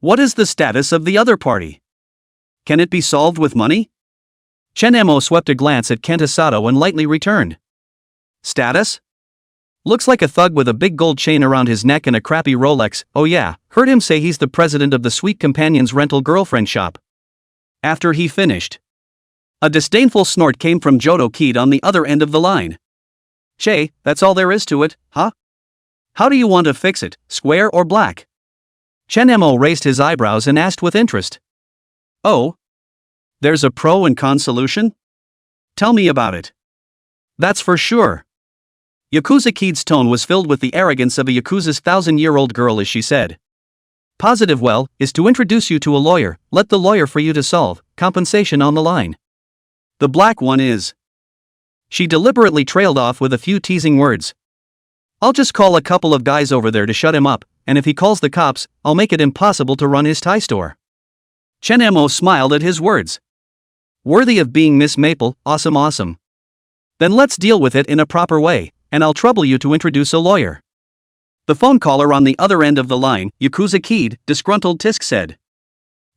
What is the status of the other party? Can it be solved with money? Chen Mo swept a glance at Kenta Sato and lightly returned. Status? Looks like a thug with a big gold chain around his neck and a crappy Rolex. Oh yeah, heard him say he's the president of the Sweet Companion's rental girlfriend shop. After he finished, a disdainful snort came from Jodo Kid on the other end of the line. Che, that's all there is to it, huh? How do you want to fix it, square or black? Chen Mo raised his eyebrows and asked with interest. Oh? There's a pro and con solution? Tell me about it. That's for sure. Yakuza Kid's tone was filled with the arrogance of a Yakuza's 1,000-year-old girl as she said. Positive well, is to introduce you to a lawyer, let the lawyer for you to solve, compensation on the line. The black one is. She deliberately trailed off with a few teasing words. I'll just call a couple of guys over there to shut him up, and if he calls the cops, I'll make it impossible to run his tie store. Chen Mo smiled at his words. Worthy of being Miss Maple, awesome. Then let's deal with it in a proper way, and I'll trouble you to introduce a lawyer. The phone caller on the other end of the line, Yakuza Kid, disgruntled tisk said.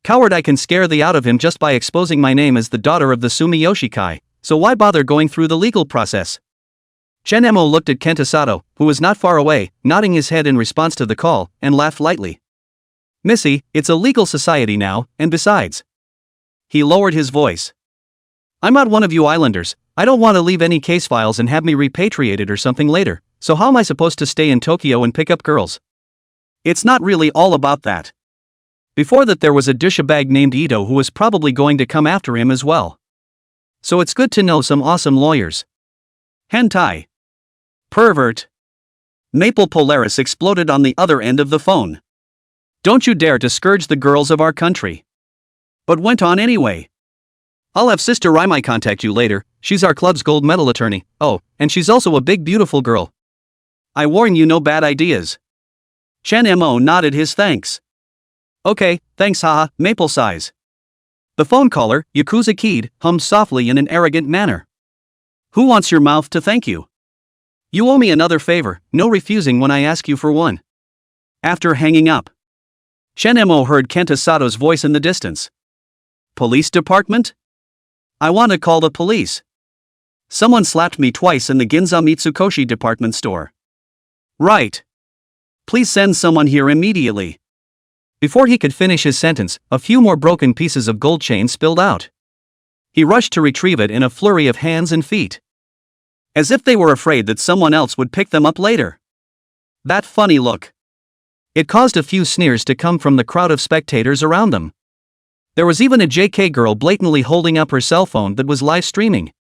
Coward, I can scare the out of him just by exposing my name as the daughter of the Sumiyoshi Kai, so why bother going through the legal process? Chen Mo looked at Kenta Sato, who was not far away, nodding his head in response to the call, and laughed lightly. Missy, it's a legal society now, and besides. He lowered his voice. I'm not one of you islanders. I don't want to leave any case files and have me repatriated or something later, so how am I supposed to stay in Tokyo and pick up girls? It's not really all about that. Before that there was a douchebag named Ito who was probably going to come after him as well. So it's good to know some awesome lawyers. Hentai. Pervert. Maple Polaris exploded on the other end of the phone. Don't you dare to scourge the girls of our country. But went on anyway. I'll have Sister Raimai contact you later, she's our club's gold medal attorney, oh, and she's also a big beautiful girl. I warn you, no bad ideas. Chen Mo nodded his thanks. Okay, thanks haha, Maple sighs. The phone caller, Yakuza Kid, hummed softly in an arrogant manner. Who wants your mouth to thank you? You owe me another favor, no refusing when I ask you for one. After hanging up, Chen Mo heard Kenta Sato's voice in the distance. Police department? I want to call the police. Someone slapped me twice in the Ginza Mitsukoshi department store. Right. Please send someone here immediately. Before he could finish his sentence, a few more broken pieces of gold chain spilled out. He rushed to retrieve it in a flurry of hands and feet. As if they were afraid that someone else would pick them up later. That funny look. It caused a few sneers to come from the crowd of spectators around them. There was even a JK girl blatantly holding up her cell phone that was live streaming.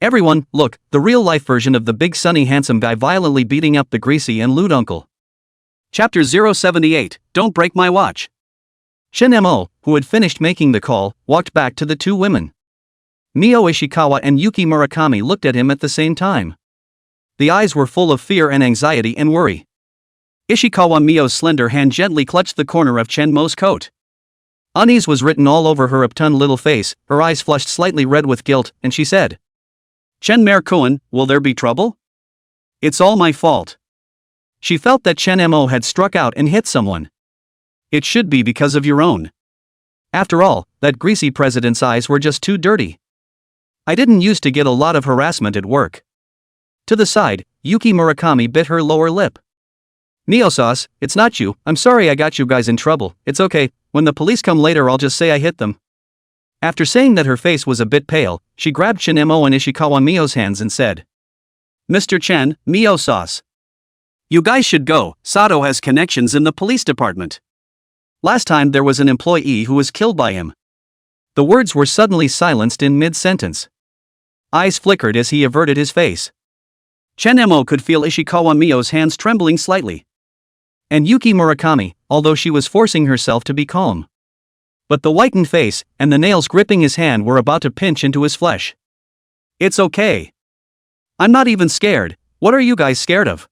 Everyone, look, the real-life version of the big sunny handsome guy violently beating up the greasy and lewd uncle. Chapter 078, Don't Break My Watch. Shin Mo, who had finished making the call, walked back to the two women. Mio Ishikawa and Yuki Murakami looked at him at the same time. The eyes were full of fear and anxiety and worry. Ishikawa Mio's slender hand gently clutched the corner of Chen Mo's coat. Unease was written all over her upturned little face, her eyes flushed slightly red with guilt, and she said, Chen Mer-kun, will there be trouble? It's all my fault. She felt that Chen Mo had struck out and hit someone. It should be because of your own. After all, that greasy president's eyes were just too dirty. I didn't used to get a lot of harassment at work. To the side, Yuki Murakami bit her lower lip. Neo-sauce, it's not you, I'm sorry I got you guys in trouble, it's okay, when the police come later I'll just say I hit them. After saying that her face was a bit pale, she grabbed Chen Mo and Ishikawa Mio's hands and said, Mr. Chen, Mio-sauce. You guys should go, Sato has connections in the police department. Last time there was an employee who was killed by him. The words were suddenly silenced in mid-sentence. Eyes flickered as he averted his face. Chen Mo could feel Ishikawa Mio's hands trembling slightly. And Yuki Murakami, although she was forcing herself to be calm. But the whitened face, and the nails gripping his hand were about to pinch into his flesh. It's okay. I'm not even scared, what are you guys scared of?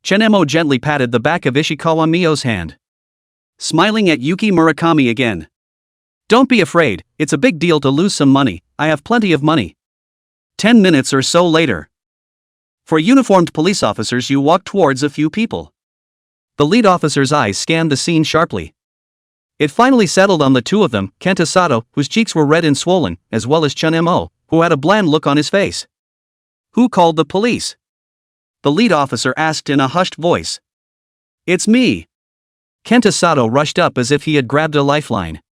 Chen Mo gently patted the back of Ishikawa Mio's hand. Smiling at Yuki Murakami again. Don't be afraid, it's a big deal to lose some money, I have plenty of money. 10 minutes or so later. For uniformed police officers you walk towards a few people. The lead officer's eyes scanned the scene sharply. It finally settled on the two of them, Kenta Sato, whose cheeks were red and swollen, as well as Chen Mo, who had a bland look on his face. Who called the police? The lead officer asked in a hushed voice. It's me. Kenta Sato rushed up as if he had grabbed a lifeline.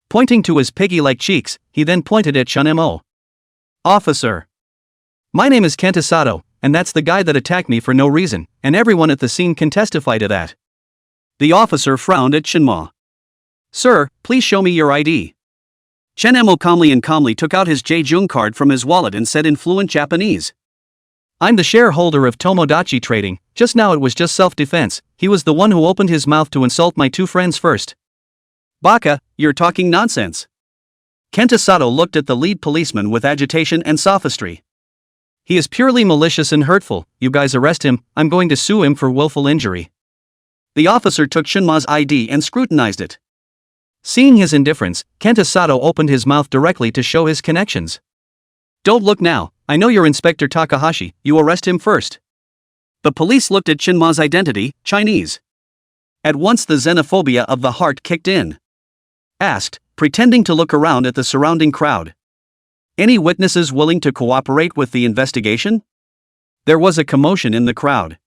Pointing to his piggy-like cheeks, he then pointed at Chen Mo. Officer. My name is Kenta Sato, and that's the guy that attacked me for no reason, and everyone at the scene can testify to that. The officer frowned at Shinma. Sir, please show me your ID. Chen Mo calmly took out his Jeijun card from his wallet and said in fluent Japanese. I'm the shareholder of Tomodachi Trading, just now it was just self-defense, he was the one who opened his mouth to insult my two friends first. Baka, you're talking nonsense. Kenta Sato looked at the lead policeman with agitation and sophistry. He is purely malicious and hurtful, you guys arrest him, I'm going to sue him for willful injury. The officer took Shinma's ID and scrutinized it. Seeing his indifference, Kenta Sato opened his mouth directly to show his connections. Don't look now, I know you're Inspector Takahashi, you arrest him first. The police looked at Shinma's identity, Chinese. At once the xenophobia of the heart kicked in. Asked, pretending to look around at the surrounding crowd. Any witnesses willing to cooperate with the investigation? There was a commotion in the crowd.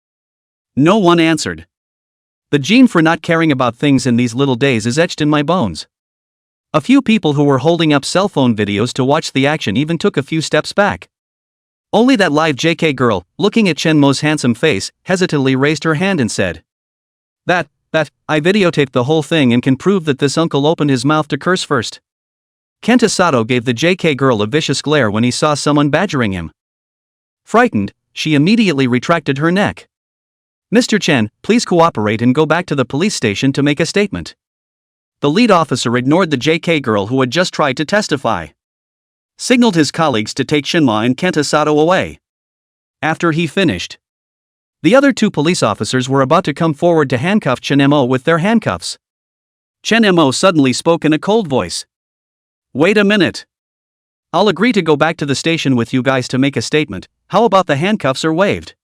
No one answered. The gene for not caring about things in these little days is etched in my bones. A few people who were holding up cell phone videos to watch the action even took a few steps back. Only that live JK girl, looking at Chen Mo's handsome face, hesitantly raised her hand and said, That, I videotaped the whole thing and can prove that this uncle opened his mouth to curse first. Kenta Sato gave the JK girl a vicious glare when he saw someone badgering him. Frightened, she immediately retracted her neck. Mr. Chen, please cooperate and go back to the police station to make a statement. The lead officer ignored the JK girl who had just tried to testify. Signaled his colleagues to take Shinma and Kenta Sato away. After he finished, the other two police officers were about to come forward to handcuff Chen Mo with their handcuffs. Chen Mo suddenly spoke in a cold voice. Wait a minute. I'll agree to go back to the station with you guys to make a statement. How about the handcuffs are waived?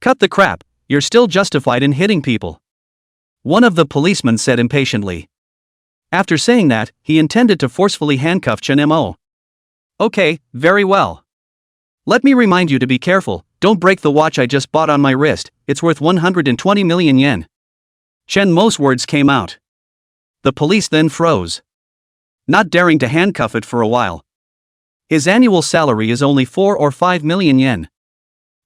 Cut the crap, you're still justified in hitting people. One of the policemen said impatiently. After saying that, he intended to forcefully handcuff Chen Mo. Okay, very well. Let me remind you to be careful, don't break the watch I just bought on my wrist, it's worth 120 million yen. Chen Mo's words came out. The police then froze, not daring to handcuff it for a while. His annual salary is only 4 or 5 million yen.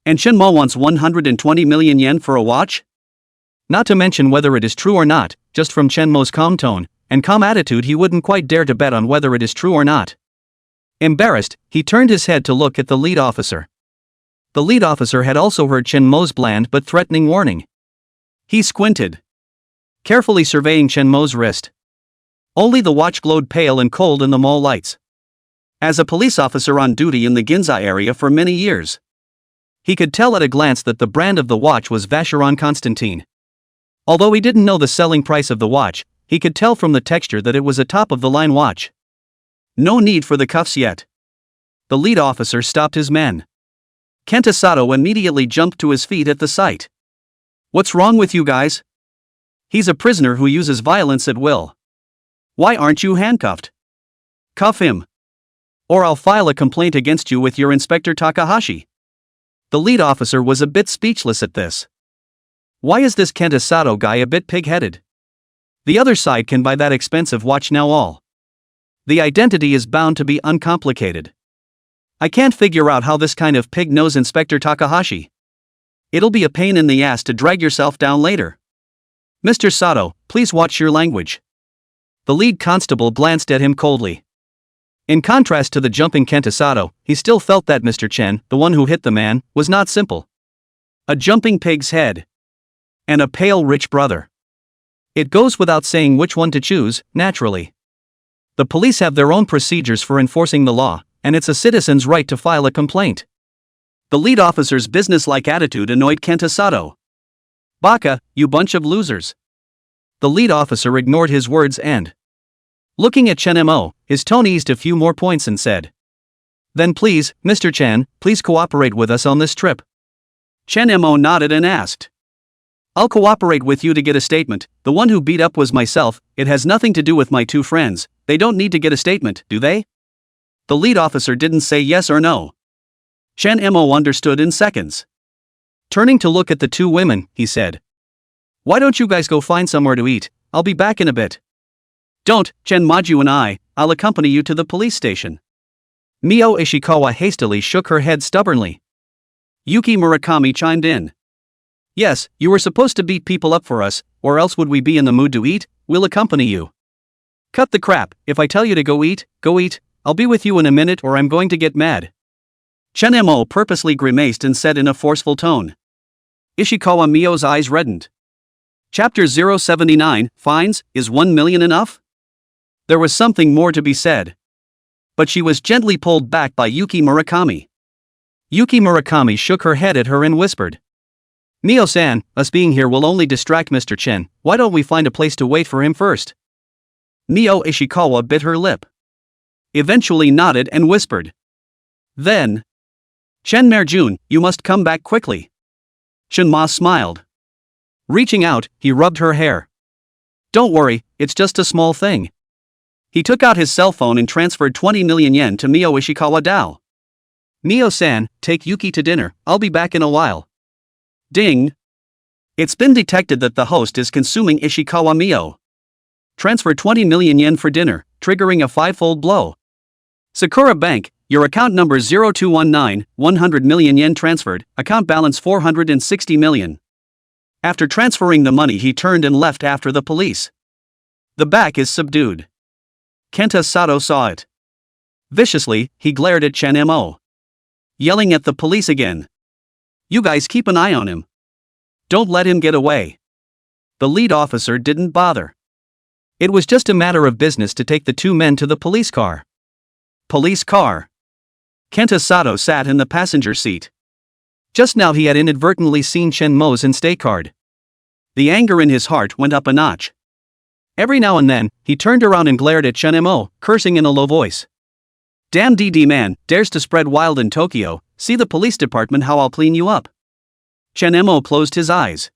And Chen Mo wants 120 million yen for a watch? Not to mention whether it is true or not, just from Chen Mo's calm tone and calm attitude he wouldn't quite dare to bet on whether it is true or not. Embarrassed, he turned his head to look at the lead officer. The lead officer had also heard Chen Mo's bland but threatening warning. He squinted, carefully surveying Chen Mo's wrist. Only the watch glowed pale and cold in the mall lights. As a police officer on duty in the Ginza area for many years, he could tell at a glance that the brand of the watch was Vacheron Constantin. Although he didn't know the selling price of the watch, he could tell from the texture that it was a top-of-the-line watch. No need for the cuffs yet. The lead officer stopped his men. Kenta Sato immediately jumped to his feet at the sight. What's wrong with you guys? He's a prisoner who uses violence at will. Why aren't you handcuffed? Cuff him. Or I'll file a complaint against you with your Inspector Takahashi. The lead officer was a bit speechless at this. Why is this Kenta Sato guy a bit pig-headed? The other side can buy that expensive watch now all. The identity is bound to be uncomplicated. I can't figure out how this kind of pig knows Inspector Takahashi. It'll be a pain in the ass to drag yourself down later. Mr. Sato, please watch your language. The lead constable glanced at him coldly. In contrast to the jumping Kenta Sato, he still felt that Mr. Chen, the one who hit the man, was not simple. A jumping pig's head. And a pale rich brother. It goes without saying which one to choose, naturally. The police have their own procedures for enforcing the law, and it's a citizen's right to file a complaint. The lead officer's businesslike attitude annoyed Kenta Sato. Baka, you bunch of losers. The lead officer ignored his words and, looking at Chen Mo, his tone eased a few more points and said, Then please, Mr. Chen, please cooperate with us on this trip. Chen Mo nodded and asked, I'll cooperate with you to get a statement. The one who beat up was myself, it has nothing to do with my two friends, they don't need to get a statement, do they? The lead officer didn't say yes or no. Chen Mo understood in seconds. Turning to look at the two women, he said, Why don't you guys go find somewhere to eat, I'll be back in a bit. Don't, Chen Maju and I'll accompany you to the police station. Mio Ishikawa hastily shook her head stubbornly. Yuki Murakami chimed in. Yes, you were supposed to beat people up for us, or else would we be in the mood to eat? We'll accompany you. Cut the crap, if I tell you to go eat, I'll be with you in a minute or I'm going to get mad. Chen Mo purposely grimaced and said in a forceful tone. Ishikawa Mio's eyes reddened. Chapter 079, Fines, is 1 million enough? There was something more to be said. But she was gently pulled back by Yuki Murakami. Yuki Murakami shook her head at her and whispered. Mio-san, us being here will only distract Mr. Chen, why don't we find a place to wait for him first? Mio Ishikawa bit her lip. Eventually nodded and whispered. Then. Chen Merjun, you must come back quickly. Shinma smiled. Reaching out, he rubbed her hair. Don't worry, it's just a small thing. He took out his cell phone and transferred 20 million yen to Mio Ishikawa Dao. Mio-san, take Yuki to dinner, I'll be back in a while. Ding. It's been detected that the host is consuming Ishikawa Mio. Transfer 20 million yen for dinner, triggering a 5-fold blow. Sakura Bank, your account number 0219, 100 million yen transferred, account balance 460 million. After transferring the money he turned and left after the police. The back is subdued. Kenta Sato saw it. Viciously, he glared at Chen Mo. Yelling at the police again. You guys keep an eye on him. Don't let him get away. The lead officer didn't bother. It was just a matter of business to take the two men to the police car. Police car. Kenta Sato sat in the passenger seat. Just now he had inadvertently seen Shenmo's Insta card. The anger in his heart went up a notch. Every now and then, he turned around and glared at Shenmo, cursing in a low voice. Damn DD man, dares to spread wild in Tokyo, see the police department how I'll clean you up. Shenmo closed his eyes.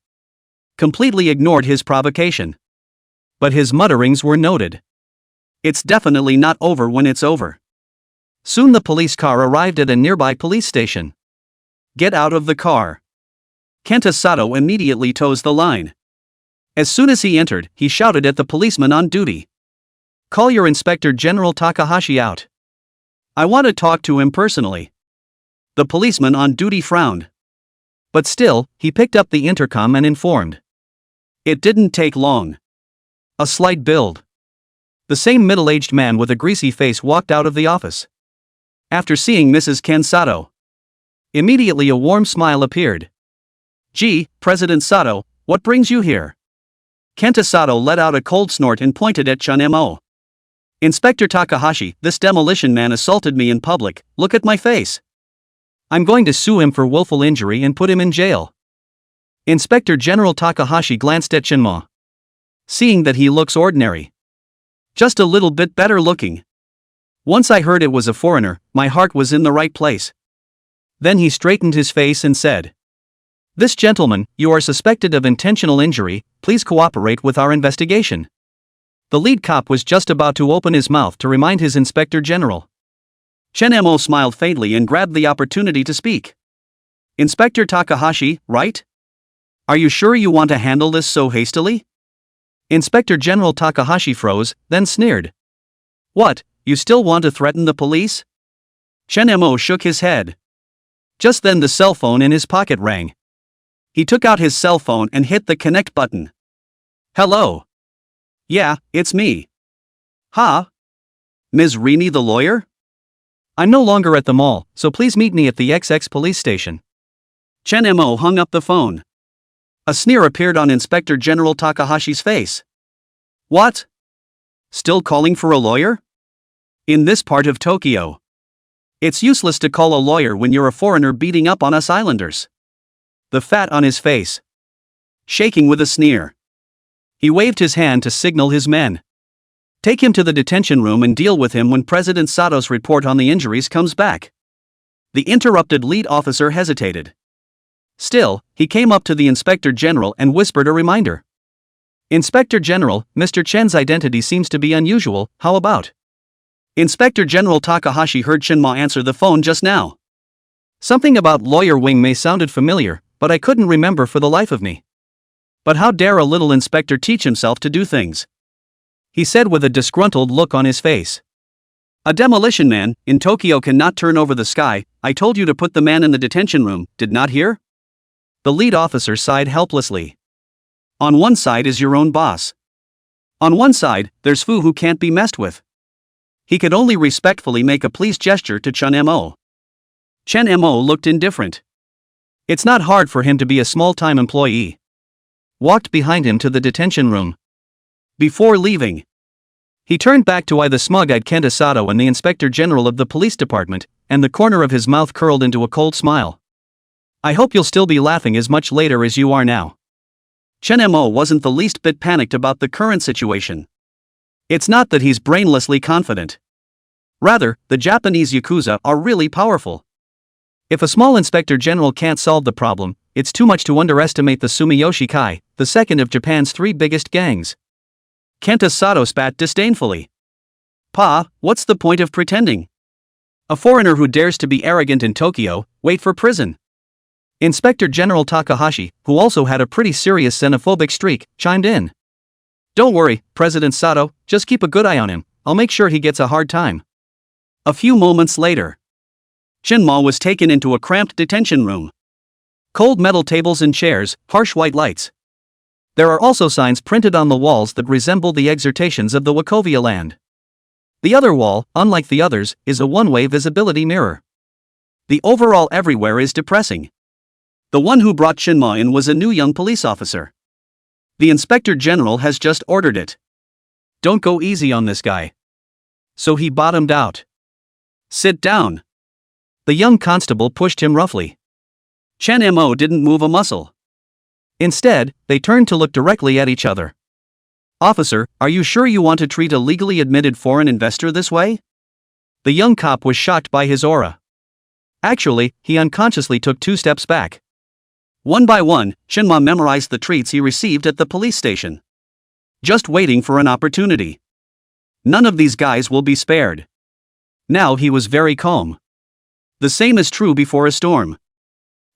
Completely ignored his provocation. But his mutterings were noted. It's definitely not over when it's over. Soon the police car arrived at a nearby police station. Get out of the car. Kenta Sato immediately toes the line. As soon as he entered, he shouted at the policeman on duty. Call your Inspector General Takahashi out. I want to talk to him personally. The policeman on duty frowned. But still, he picked up the intercom and informed. It didn't take long. A slight build. The same middle-aged man with a greasy face walked out of the office. After seeing Mrs. Ken Sato, immediately a warm smile appeared. Gee, President Sato, what brings you here? Kenta Sato let out a cold snort and pointed at Shenmo. Inspector Takahashi, this demolition man assaulted me in public, look at my face. I'm going to sue him for willful injury and put him in jail. Inspector General Takahashi glanced at Shenmo. Seeing that he looks ordinary. Just a little bit better looking. Once I heard it was a foreigner, my heart was in the right place. Then he straightened his face and said. This gentleman, you are suspected of intentional injury, please cooperate with our investigation. The lead cop was just about to open his mouth to remind his Inspector General. Shenmo smiled faintly and grabbed the opportunity to speak. Inspector Takahashi, right? Are you sure you want to handle this so hastily? Inspector General Takahashi froze, then sneered. What, you still want to threaten the police? Shenmo shook his head. Just then the cell phone in his pocket rang. He took out his cell phone and hit the connect button. Hello. Yeah, it's me. Huh? Ms. Rini the lawyer? I'm no longer at the mall, so please meet me at the XX police station. Shenmo hung up the phone. A sneer appeared on Inspector General Takahashi's face. What? Still calling for a lawyer? In this part of Tokyo. It's useless to call a lawyer when you're a foreigner beating up on us islanders. The fat on his face. Shaking with a sneer. He waved his hand to signal his men. Take him to the detention room and deal with him when President Sato's report on the injuries comes back. The interrupted lead officer hesitated. Still, he came up to the Inspector General and whispered a reminder. Inspector General, Mr. Chen's identity seems to be unusual, how about? Inspector General Takahashi heard Shenmo answer the phone just now. Something about lawyer Wing Mei sounded familiar, but I couldn't remember for the life of me. But how dare a little inspector teach himself to do things? He said with a disgruntled look on his face. A demolition man in Tokyo cannot turn over the sky. I told you to put the man in the detention room, did not hear? The lead officer sighed helplessly. On one side is your own boss. On one side, there's Fu who can't be messed with. He could only respectfully make a please gesture to Shenmo. Shenmo looked indifferent. It's not hard for him to be a small-time employee. Walked behind him to the detention room. Before leaving, he turned back to eye the smug-eyed Kenta Sato and the Inspector General of the police department, and the corner of his mouth curled into a cold smile. I hope you'll still be laughing as much later as you are now. Shenmo wasn't the least bit panicked about the current situation. It's not that he's brainlessly confident. Rather, the Japanese Yakuza are really powerful. If a small Inspector General can't solve the problem, it's too much to underestimate the Sumiyoshi Kai, the second of Japan's three biggest gangs. Kenta Sato spat disdainfully. Pa, what's the point of pretending? A foreigner who dares to be arrogant in Tokyo, wait for prison. Inspector General Takahashi, who also had a pretty serious xenophobic streak, chimed in. Don't worry, President Sato, just keep a good eye on him, I'll make sure he gets a hard time. A few moments later, Shenmo was taken into a cramped detention room. Cold metal tables and chairs, harsh white lights. There are also signs printed on the walls that resemble the exhortations of the Wachovia land. The other wall, unlike the others, is a one-way visibility mirror. The overall everywhere is depressing. The one who brought Shinma in was a new young police officer. The inspector general has just ordered it. Don't go easy on this guy. So he bottomed out. Sit down. The young constable pushed him roughly. Chen Mo didn't move a muscle. Instead, they turned to look directly at each other. Officer, are you sure you want to treat a legally admitted foreign investor this way? The young cop was shocked by his aura. Actually, he unconsciously took 2 steps back. One by one, Shinma memorized the treats he received at the police station. Just waiting for an opportunity. None of these guys will be spared. Now he was very calm. The same is true before a storm.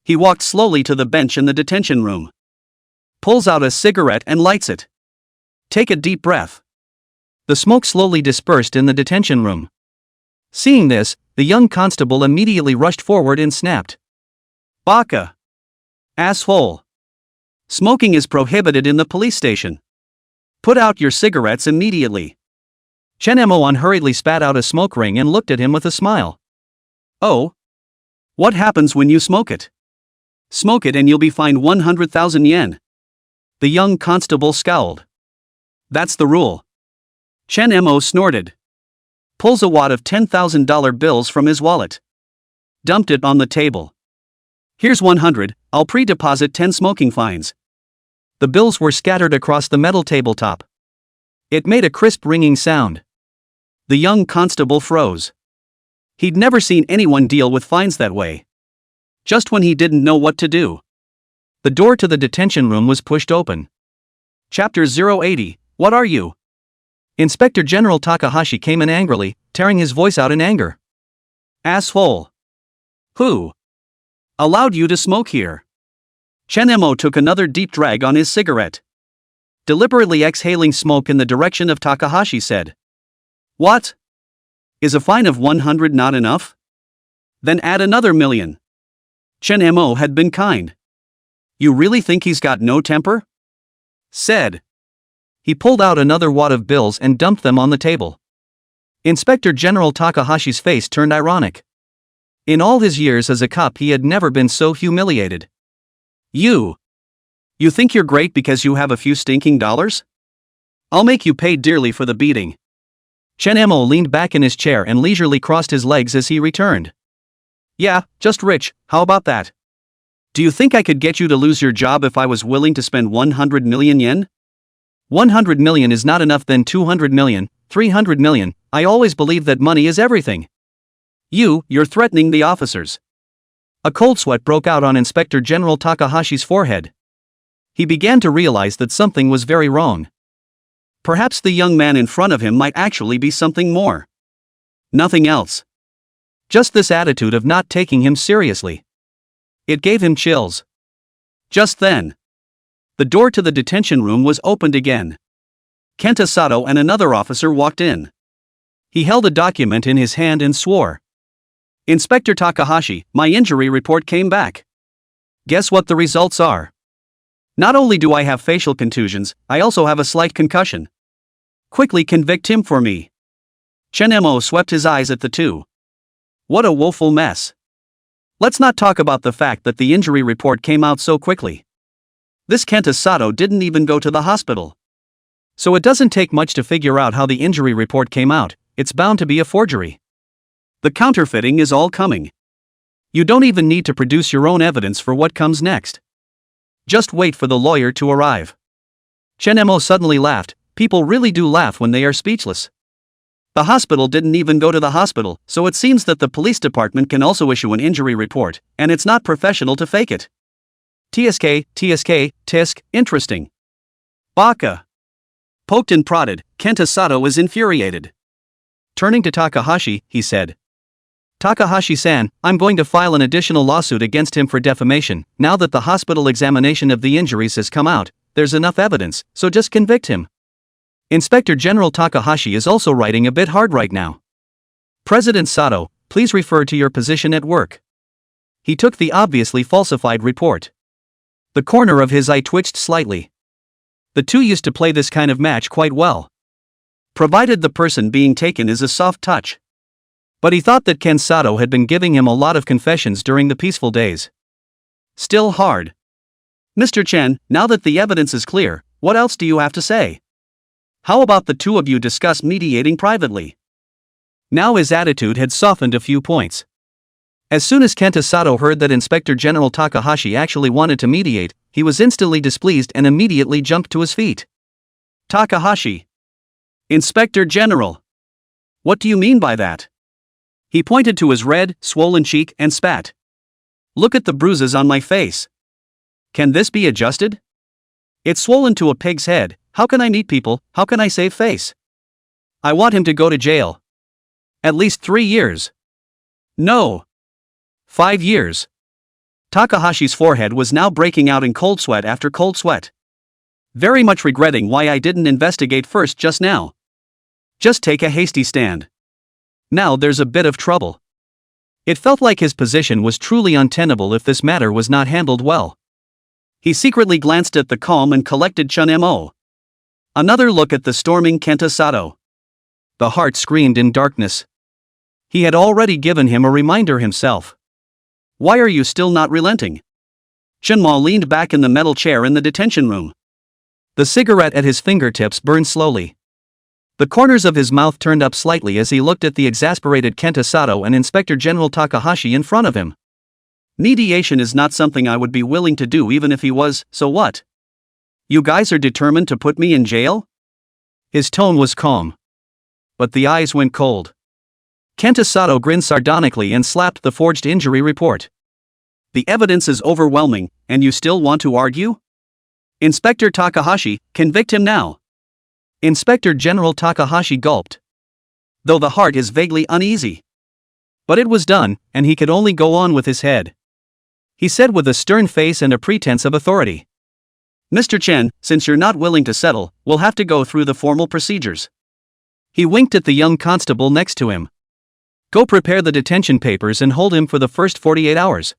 He walked slowly to the bench in the detention room. Pulls out a cigarette and lights it. Take a deep breath. The smoke slowly dispersed in the detention room. Seeing this, the young constable immediately rushed forward and snapped. Baka! Asshole! Smoking is prohibited in the police station. Put out your cigarettes immediately. Chen Mo unhurriedly spat out a smoke ring and looked at him with a smile. Oh? What happens when you smoke it? Smoke it and you'll be fined 100,000 yen. The young constable scowled. That's the rule. Chen Mo snorted. Pulls a wad of $10,000 bills from his wallet. Dumped it on the table. Here's 100, I'll pre-deposit 10 smoking fines. The bills were scattered across the metal tabletop. It made a crisp ringing sound. The young constable froze. He'd never seen anyone deal with fines that way. Just when he didn't know what to do. The door to the detention room was pushed open. Chapter 080, What are you? Inspector General Takahashi came in angrily, tearing his voice out in anger. Asshole! Who allowed you to smoke here? Chen Mo took another deep drag on his cigarette. Deliberately exhaling smoke in the direction of Takahashi said. What? Is a fine of 100 not enough? Then add another million. Chen Mo had been kind. You really think he's got no temper? Said. He pulled out another wad of bills and dumped them on the table. Inspector General Takahashi's face turned ironic. In all his years as a cop he had never been so humiliated. You think you're great because you have a few stinking dollars? I'll make you pay dearly for the beating. Chen Mo leaned back in his chair and leisurely crossed his legs as he returned. Yeah, just rich, how about that? Do you think I could get you to lose your job if I was willing to spend 100 million yen? 100 million is not enough, then 200 million, 300 million, I always believe that money is everything. You're threatening the officers. A cold sweat broke out on Inspector General Takahashi's forehead. He began to realize that something was very wrong. Perhaps the young man in front of him might actually be something more. Nothing else. Just this attitude of not taking him seriously. It gave him chills. Just then, the door to the detention room was opened again. Kenta Sato and another officer walked in. He held a document in his hand and swore. Inspector Takahashi, my injury report came back. Guess what the results are? Not only do I have facial contusions, I also have a slight concussion. Quickly convict him for me. Chen Mo swept his eyes at the two. What a woeful mess. Let's not talk about the fact that the injury report came out so quickly. This Kenta Sato didn't even go to the hospital. So it doesn't take much to figure out how the injury report came out, it's bound to be a forgery. The counterfeiting is all coming. You don't even need to produce your own evidence for what comes next. Just wait for the lawyer to arrive. Chen Mo suddenly laughed. People really do laugh when they are speechless. The hospital didn't even go to the hospital, so it seems that the police department can also issue an injury report, and it's not professional to fake it. Tisk, interesting. Baka. Poked and prodded, Kenta Sato was infuriated. Turning to Takahashi, he said. Takahashi-san, I'm going to file an additional lawsuit against him for defamation. Now that the hospital examination of the injuries has come out, there's enough evidence, so just convict him. Inspector General Takahashi is also writing a bit hard right now. President Sato, please refer to your position at work. He took the obviously falsified report. The corner of his eye twitched slightly. The two used to play this kind of match quite well. Provided the person being taken is a soft touch. But he thought that Ken Sato had been giving him a lot of confessions during the peaceful days. Still hard. Mr. Chen, now that the evidence is clear, what else do you have to say? How about the two of you discuss mediating privately? Now his attitude had softened a few points. As soon as Kenta Sato heard that Inspector General Takahashi actually wanted to mediate, he was instantly displeased and immediately jumped to his feet. Takahashi. Inspector General. What do you mean by that? He pointed to his red, swollen cheek and spat. Look at the bruises on my face. Can this be adjusted? It's swollen to a pig's head. How can I meet people? How can I save face? I want him to go to jail. At least 3 years. No. 5 years. Takahashi's forehead was now breaking out in cold sweat after cold sweat. Very much regretting why I didn't investigate first just now. Just take a hasty stand. Now there's a bit of trouble. It felt like his position was truly untenable if this matter was not handled well. He secretly glanced at the calm and collected Chun-mo. Another look at the storming Kenta Sato. The heart screamed in darkness. He had already given him a reminder himself. Why are you still not relenting? Chun-mo leaned back in the metal chair in the detention room. The cigarette at his fingertips burned slowly. The corners of his mouth turned up slightly as he looked at the exasperated Kenta Sato and Inspector General Takahashi in front of him. Mediation is not something I would be willing to do even if he was, so what? You guys are determined to put me in jail? His tone was calm. But the eyes went cold. Kenta Sato grinned sardonically and slapped the forged injury report. The evidence is overwhelming, and you still want to argue? Inspector Takahashi, convict him now. Inspector General Takahashi gulped. Though the heart is vaguely uneasy. But it was done, and he could only go on with his head. He said with a stern face and a pretense of authority. Mr. Chen, since you're not willing to settle, we'll have to go through the formal procedures. He winked at the young constable next to him. Go prepare the detention papers and hold him for the first 48 hours.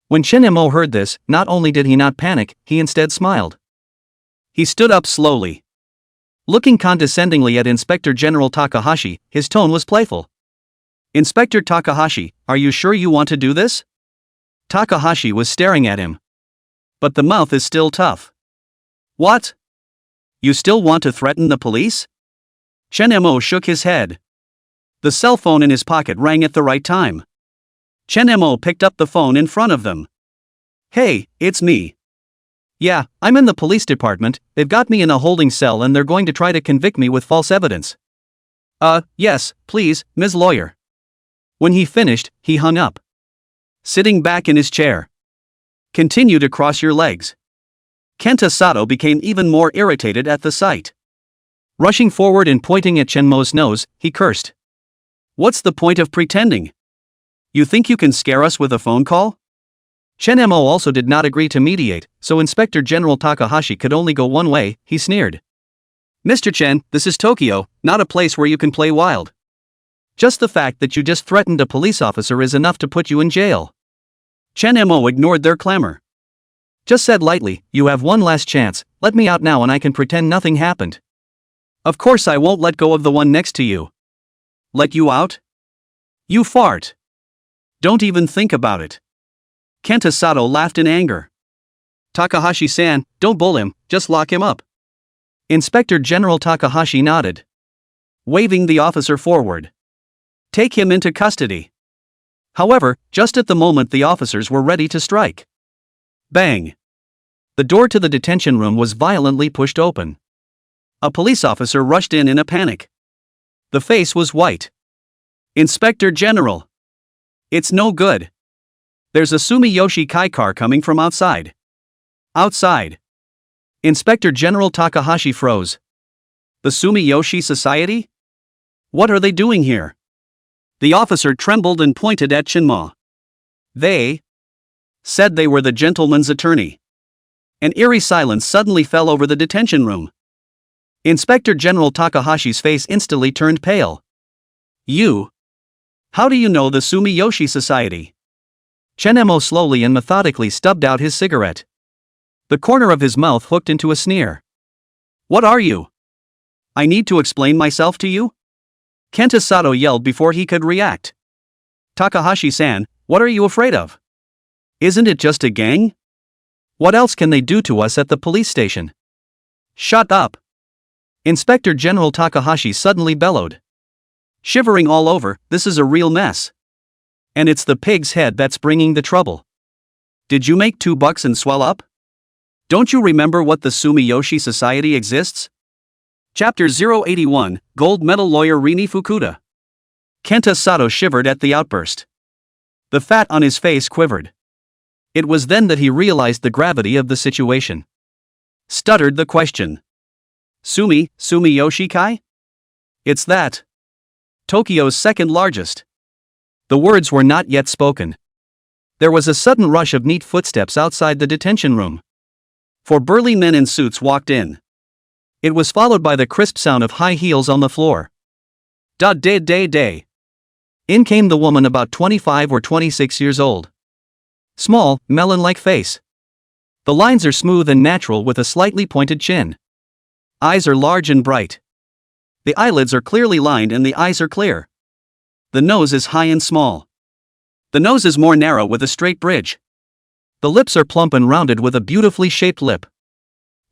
When Chun-mo heard this, not only did he not panic, he instead smiled. He stood up slowly. Looking condescendingly at Inspector General Takahashi, his tone was playful. Inspector Takahashi, are you sure you want to do this? Takahashi was staring at him. But the mouth is still tough. What? You still want to threaten the police? Chun-mo shook his head. The cell phone in his pocket rang at the right time. Chun-mo picked up the phone in front of them. Hey, it's me. Yeah, I'm in the police department. They've got me in a holding cell and they're going to try to convict me with false evidence. Yes, please, Ms. Lawyer. When he finished, he hung up. Sitting back in his chair. Continue to cross your legs. Kenta Sato became even more irritated at the sight. Rushing forward and pointing at Chun-mo's nose, he cursed. What's the point of pretending? You think you can scare us with a phone call? Chun-mo also did not agree to mediate, so Inspector General Takahashi could only go one way, he sneered. Mr. Chen, this is Tokyo, not a place where you can play wild. Just the fact that you just threatened a police officer is enough to put you in jail. Chun-mo ignored their clamor. Just said lightly, you have one last chance, let me out now and I can pretend nothing happened. Of course I won't let go of the one next to you. Let you out? You fart. Don't even think about it. Kenta Sato laughed in anger. Takahashi-san, don't bull him, just lock him up. Inspector General Takahashi nodded. Waving the officer forward. Take him into custody. However, just at the moment the officers were ready to strike. Bang! The door to the detention room was violently pushed open. A police officer rushed in a panic. The face was white. Inspector General. It's no good. There's a Sumiyoshi Kai car coming from outside. Outside. Inspector General Takahashi froze. The Sumiyoshi Society? What are they doing here? The officer trembled and pointed at Chun-mo. They said they were the gentleman's attorney. An eerie silence suddenly fell over the detention room. Inspector General Takahashi's face instantly turned pale. You? How do you know the Sumiyoshi Society? Chun-mo slowly and methodically stubbed out his cigarette. The corner of his mouth hooked into a sneer. What are you? I need to explain myself to you? Kenta Sato yelled before he could react. Takahashi-san, what are you afraid of? Isn't it just a gang? What else can they do to us at the police station? Shut up! Inspector General Takahashi suddenly bellowed. Shivering all over, this is a real mess. And it's the pig's head that's bringing the trouble. Did you make $2 and swell up? Don't you remember what the Sumiyoshi Society exists? Chapter 081, Gold Medal Lawyer Rini Fukuda. Kenta Sato shivered at the outburst. The fat on his face quivered. It was then that he realized the gravity of the situation. Stuttered the question. Sumiyoshi Kai? It's that. Tokyo's second largest. The words were not yet spoken. There was a sudden rush of neat footsteps outside the detention room. 4 burly men in suits walked in. It was followed by the crisp sound of high heels on the floor. Da-day-day-day. In came the woman about 25 or 26 years old. Small, melon-like face. The lines are smooth and natural with a slightly pointed chin. Eyes are large and bright. The eyelids are clearly lined and the eyes are clear. The nose is high and small. The nose is more narrow with a straight bridge. The lips are plump and rounded with a beautifully shaped lip.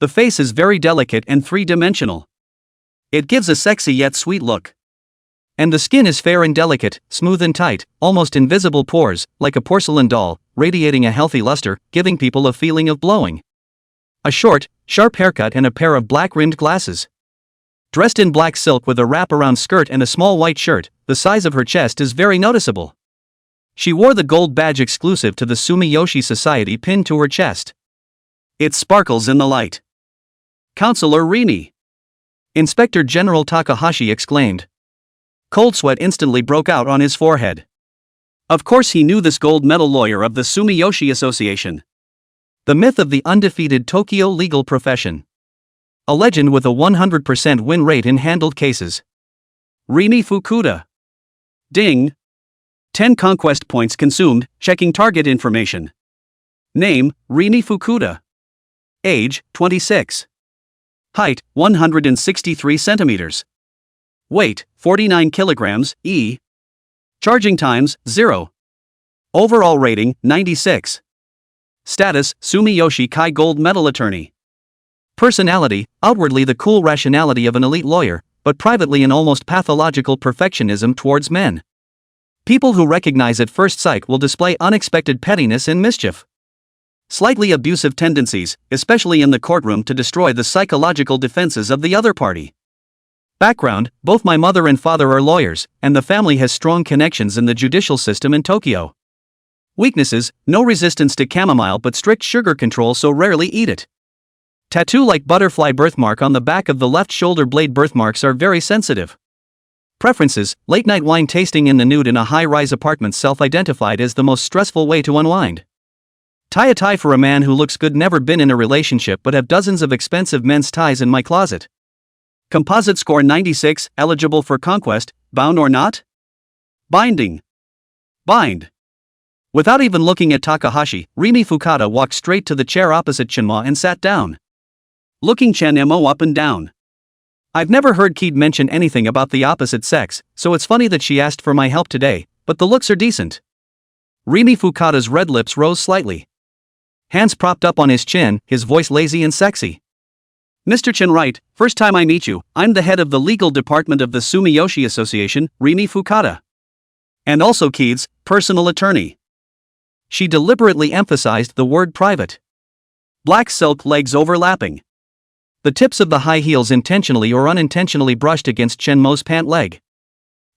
The face is very delicate and three-dimensional. It gives a sexy yet sweet look. And the skin is fair and delicate, smooth and tight, almost invisible pores, like a porcelain doll, radiating a healthy luster, giving people a feeling of blowing. A short, sharp haircut and a pair of black-rimmed glasses. Dressed in black silk with a wrap-around skirt and a small white shirt, the size of her chest is very noticeable. She wore the gold badge exclusive to the Sumiyoshi Society pinned to her chest. It sparkles in the light. Counselor Rini! Inspector General Takahashi exclaimed. Cold sweat instantly broke out on his forehead. Of course he knew this gold medal lawyer of the Sumiyoshi Association. The myth of the undefeated Tokyo legal profession. A legend with a 100% win rate in handled cases. Rini Fukuda. Ding. 10 conquest points consumed, checking target information. Name, Rini Fukuda. Age, 26. Height, 163 centimeters. Weight, 49 kilograms, e. Charging times, 0. Overall rating, 96. Status, Sumiyoshi Kai Gold Medal Attorney. Personality, outwardly the cool rationality of an elite lawyer, but privately an almost pathological perfectionism towards men. People who recognize at first sight will display unexpected pettiness and mischief. Slightly abusive tendencies, especially in the courtroom, to destroy the psychological defenses of the other party. Background, both my mother and father are lawyers, and the family has strong connections in the judicial system in Tokyo. Weaknesses, no resistance to chamomile but strict sugar control, so rarely eat it. Tattoo-like butterfly birthmark on the back of the left shoulder blade. Birthmarks are very sensitive. Preferences, late-night wine tasting in the nude in a high-rise apartment. Self-identified as the most stressful way to unwind. Tie a tie for a man who looks good. Never been in a relationship but have dozens of expensive men's ties in my closet. Composite score 96, eligible for conquest, bound or not? Binding. Bind. Without even looking at Takahashi, Rini Fukuda walked straight to the chair opposite Chinma and sat down. Looking Chen-mo up and down. I've never heard Kid mention anything about the opposite sex, so it's funny that she asked for my help today, but the looks are decent. Rini Fukuda's red lips rose slightly. Hands propped up on his chin, his voice lazy and sexy. Mr. Chinwright, first time I meet you, I'm the head of the legal department of the Sumiyoshi Association, Rini Fukuda. And also Kid's personal attorney. She deliberately emphasized the word private. Black silk legs overlapping. The tips of the high heels intentionally or unintentionally brushed against Chenmo's pant leg.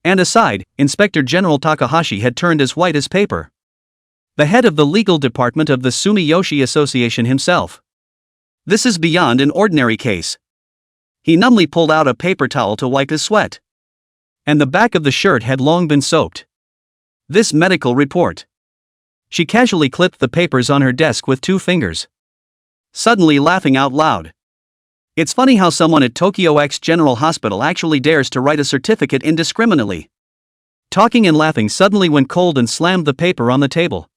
And aside, Inspector General Takahashi had turned as white as paper. The head of the legal department of the Sumiyoshi Association himself. This is beyond an ordinary case. He numbly pulled out a paper towel to wipe his sweat. And the back of the shirt had long been soaked. This medical report. She casually clipped the papers on her desk with 2 fingers. Suddenly laughing out loud. It's funny how someone at Tokyo X General Hospital actually dares to write a certificate indiscriminately. Talking and laughing suddenly went cold and slammed the paper on the table.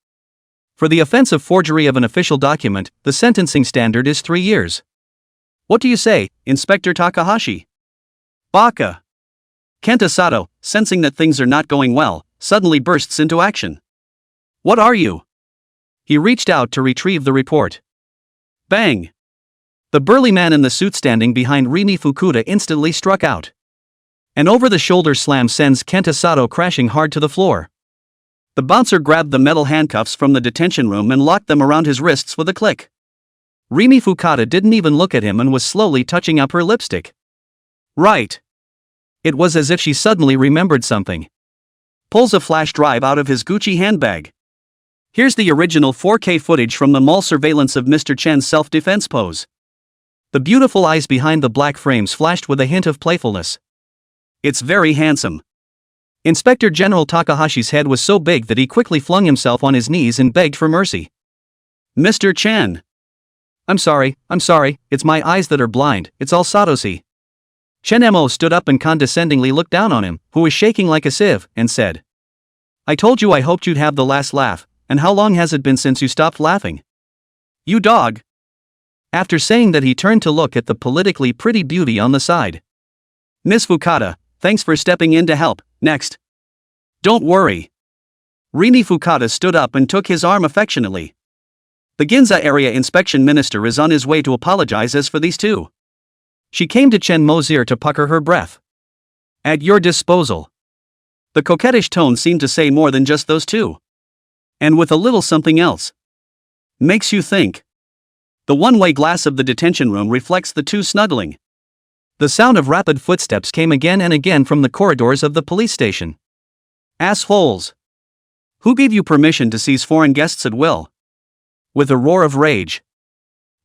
For the offense of forgery of an official document, the sentencing standard is 3 years. What do you say, Inspector Takahashi? Baka. Kenta Sato, sensing that things are not going well, suddenly bursts into action. What are you? He reached out to retrieve the report. Bang! The burly man in the suit standing behind Rimi Fukuda instantly struck out. An over-the-shoulder slam sends Kenta Sato crashing hard to the floor. The bouncer grabbed the metal handcuffs from the detention room and locked them around his wrists with a click. Rimi Fukuda didn't even look at him and was slowly touching up her lipstick. Right. It was as if she suddenly remembered something. Pulls a flash drive out of his Gucci handbag. Here's the original 4K footage from the mall surveillance of Mr. Chen's self-defense pose. The beautiful eyes behind the black frames flashed with a hint of playfulness. It's very handsome. Inspector General Takahashi's head was so big that he quickly flung himself on his knees and begged for mercy. Mr. Chen. I'm sorry, it's my eyes that are blind, it's all Satoshi. Chen-mo stood up and condescendingly looked down on him, who was shaking like a sieve, and said, I told you I hoped you'd have the last laugh, and how long has it been since you stopped laughing? You dog. After saying that, he turned to look at the politically pretty beauty on the side. Miss Fukuda, thanks for stepping in to help, next. Don't worry. Rimi Fukuda stood up and took his arm affectionately. The Ginza area inspection minister is on his way to apologize as for these two. She came to Chen-mo's ear to pucker her breath. At your disposal. The coquettish tone seemed to say more than just those two. And with a little something else. Makes you think. The one-way glass of the detention room reflects the two snuggling. The sound of rapid footsteps came again and again from the corridors of the police station. Assholes! Who gave you permission to seize foreign guests at will? With a roar of rage,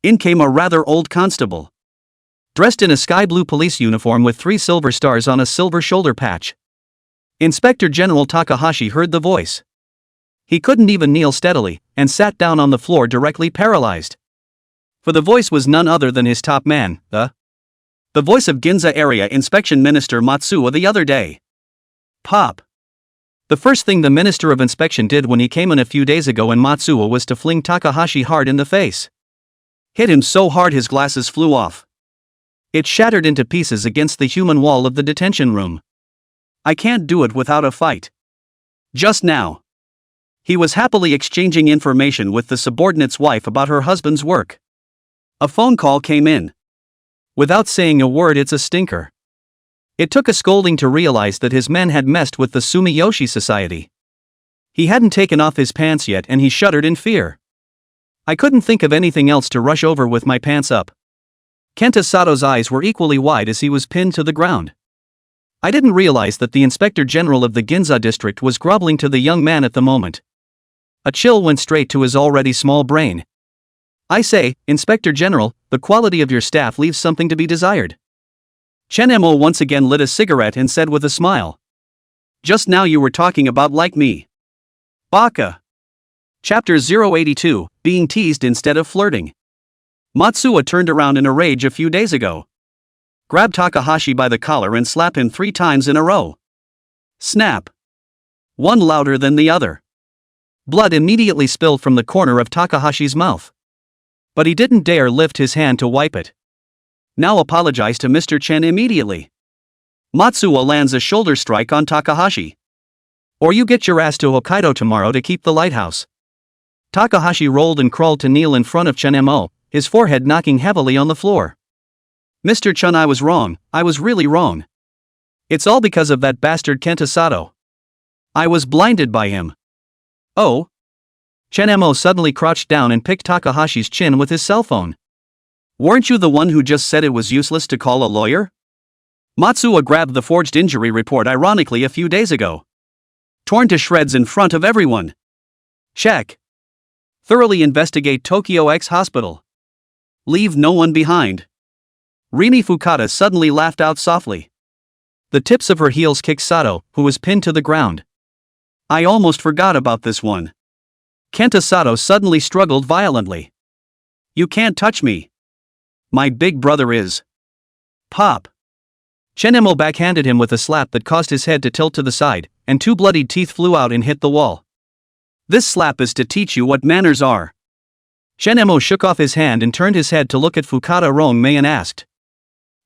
in came a rather old constable. Dressed in a sky blue police uniform with 3 silver stars on a silver shoulder patch. Inspector General Takahashi heard the voice. He couldn't even kneel steadily, and sat down on the floor directly paralyzed. For the voice was none other than his top man, the voice of Ginza Area Inspection Minister Matsuo the other day. Pop. The first thing the Minister of Inspection did when he came in a few days ago in Matsuo was to fling Takahashi hard in the face. Hit him so hard his glasses flew off. It shattered into pieces against the human wall of the detention room. I can't do it without a fight. Just now. He was happily exchanging information with the subordinate's wife about her husband's work. A phone call came in. Without saying a word, it's a stinker. It took a scolding to realize that his men had messed with the Sumiyoshi Society. He hadn't taken off his pants yet and he shuddered in fear. I couldn't think of anything else to rush over with my pants up. Kenta Sato's eyes were equally wide as he was pinned to the ground. I didn't realize that the Inspector General of the Ginza district was groveling to the young man at the moment. A chill went straight to his already small brain. I say, Inspector General, the quality of your staff leaves something to be desired. Chen-mo once again lit a cigarette and said with a smile. Just now you were talking about like me. Baka. Chapter 082, Being Teased Instead of Flirting. Matsuo turned around in a rage a few days ago. Grabbed Takahashi by the collar and slapped him 3 times in a row. Snap. One louder than the other. Blood immediately spilled from the corner of Takahashi's mouth. But he didn't dare lift his hand to wipe it. Now apologize to Mr. Chen immediately. Matsuo lands a shoulder strike on Takahashi. Or you get your ass to Hokkaido tomorrow to keep the lighthouse. Takahashi rolled and crawled to kneel in front of Chen-mo, his forehead knocking heavily on the floor. Mr. Chen, I was wrong, I was really wrong. It's all because of that bastard Kenta Sato. I was blinded by him. Oh? Chen-mo suddenly crouched down and picked Takahashi's chin with his cell phone. Weren't you the one who just said it was useless to call a lawyer? Matsuo grabbed the forged injury report ironically a few days ago. Torn to shreds in front of everyone. Check. Thoroughly investigate Tokyo X Hospital. Leave no one behind. Rimi Fukuda suddenly laughed out softly. The tips of her heels kicked Sato, who was pinned to the ground. I almost forgot about this one. Kenta Sato suddenly struggled violently. You can't touch me. My big brother is. Pop. Chen-mo backhanded him with a slap that caused his head to tilt to the side, and 2 bloodied teeth flew out and hit the wall. This slap is to teach you what manners are. Chen-mo shook off his hand and turned his head to look at Fukuda Rong-mei and asked.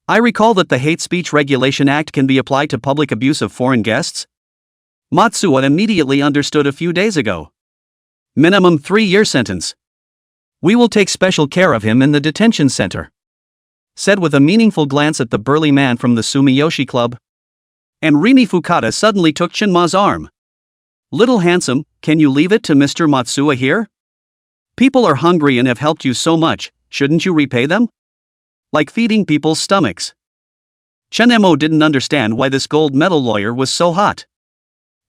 I recall that the Hate Speech Regulation Act can be applied to public abuse of foreign guests? Matsuo immediately understood a few days ago. Minimum 3-year sentence. We will take special care of him in the detention center. Said with a meaningful glance at the burly man from the Sumiyoshi Club. And Rini Fukada suddenly took Chinma's arm. Little handsome, can you leave it to Mr. Matsuo here? People are hungry and have helped you so much, shouldn't you repay them? Like feeding people's stomachs. Chenmo didn't understand why this gold medal lawyer was so hot.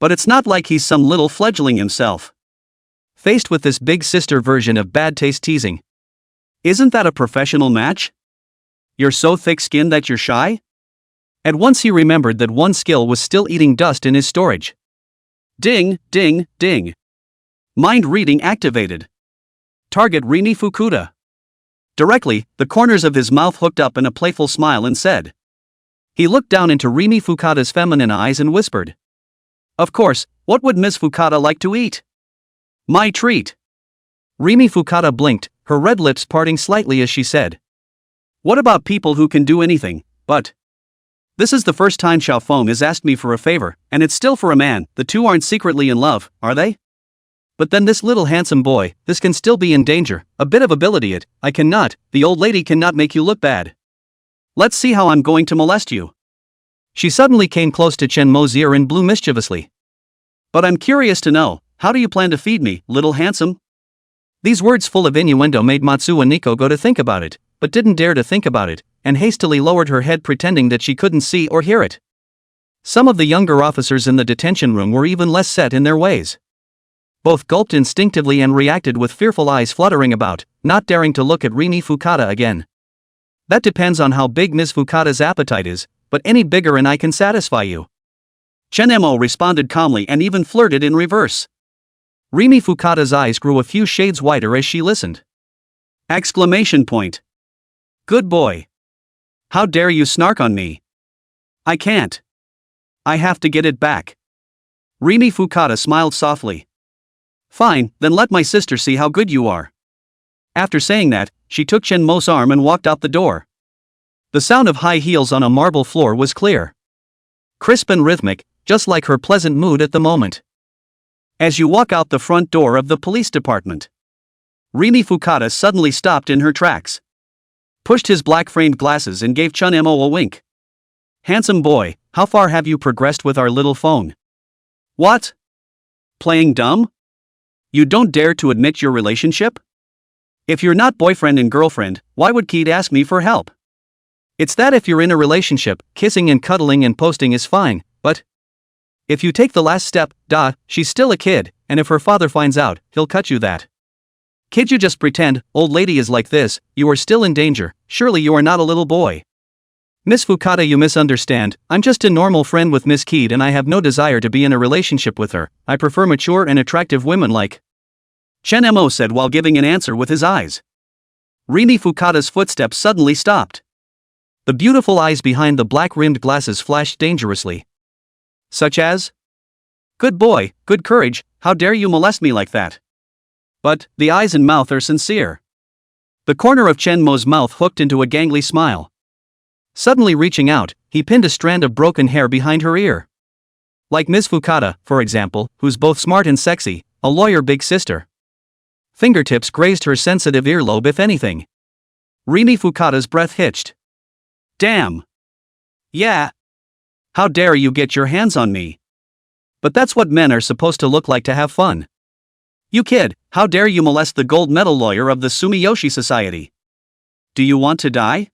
But it's not like he's some little fledgling himself. Faced with this big sister version of bad taste teasing. Isn't that a professional match? You're so thick-skinned that you're shy? At once he remembered that one skill was still eating dust in his storage. Ding, ding, ding. Mind reading activated. Target Rini Fukuda. Directly, the corners of his mouth hooked up in a playful smile and said. He looked down into Rini Fukada's feminine eyes and whispered. Of course, what would Miss Fukada like to eat? My treat. Rini Fukada blinked, her red lips parting slightly as she said. What about people who can do anything, but... This is the first time Xiaofeng has asked me for a favor, and it's still for a man. The two aren't secretly in love, are they? But then this little handsome boy, this can still be in danger, a bit of ability it, I cannot, the old lady cannot make you look bad. Let's see how I'm going to molest you. She suddenly came close to Chen Mo's ear and blew mischievously. But I'm curious to know, how do you plan to feed me, little handsome? These words full of innuendo made Matsuo Nico go to think about it, but didn't dare to think about it, and hastily lowered her head pretending that she couldn't see or hear it. Some of the younger officers in the detention room were even less set in their ways. Both gulped instinctively and reacted with fearful eyes fluttering about, not daring to look at Rini Fukada again. That depends on how big Ms. Fukada's appetite is, but any bigger and I can satisfy you. Chenmo responded calmly and even flirted in reverse. Rini Fukada's eyes grew a few shades whiter as she listened. Exclamation point. Good boy. How dare you snark on me? I can't. I have to get it back. Rini Fukada smiled softly. Fine, then let my sister see how good you are. After saying that, she took Chenmo's arm and walked out the door. The sound of high heels on a marble floor was clear. Crisp and rhythmic, just like her pleasant mood at the moment. As you walk out the front door of the police department, Rini Fukada suddenly stopped in her tracks. Pushed his black-framed glasses and gave Chenmo a wink. Handsome boy, how far have you progressed with our little phone? What? Playing dumb? You don't dare to admit your relationship? If you're not boyfriend and girlfriend, why would Keed ask me for help? It's that if you're in a relationship, kissing and cuddling and posting is fine, but... If you take the last step, she's still a kid, and if her father finds out, he'll cut you that. Kid, you just pretend, old lady is like this, you are still in danger, surely you are not a little boy. Miss Fukada, you misunderstand, I'm just a normal friend with Miss Keed and I have no desire to be in a relationship with her, I prefer mature and attractive women like... Chenmo said while giving an answer with his eyes. Rini Fukada's footsteps suddenly stopped. The beautiful eyes behind the black-rimmed glasses flashed dangerously. Such as? Good boy, good courage, how dare you molest me like that? But, the eyes and mouth are sincere. The corner of Chenmo's mouth hooked into a gangly smile. Suddenly reaching out, he pinned a strand of broken hair behind her ear. Like Ms. Fukada, for example, who's both smart and sexy, a lawyer big sister. Fingertips grazed her sensitive earlobe if anything. Rini Fukada's breath hitched. Damn. Yeah. How dare you get your hands on me? But that's what men are supposed to look like to have fun. You kid, how dare you molest the gold medal lawyer of the Sumiyoshi Society? Do you want to die?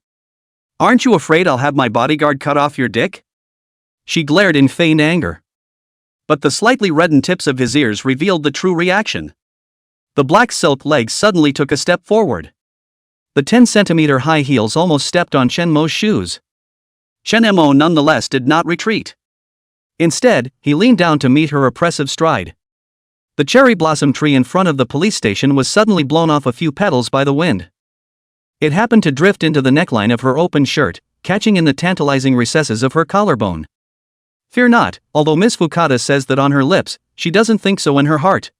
Aren't you afraid I'll have my bodyguard cut off your dick? She glared in feigned anger. But the slightly reddened tips of his ears revealed the true reaction. The black silk legs suddenly took a step forward. The 10-centimeter high heels almost stepped on Chenmo's shoes. Chenmo nonetheless did not retreat. Instead, he leaned down to meet her oppressive stride. The cherry blossom tree in front of the police station was suddenly blown off a few petals by the wind. It happened to drift into the neckline of her open shirt, catching in the tantalizing recesses of her collarbone. Fear not, although Miss Fukada says that on her lips, she doesn't think so in her heart.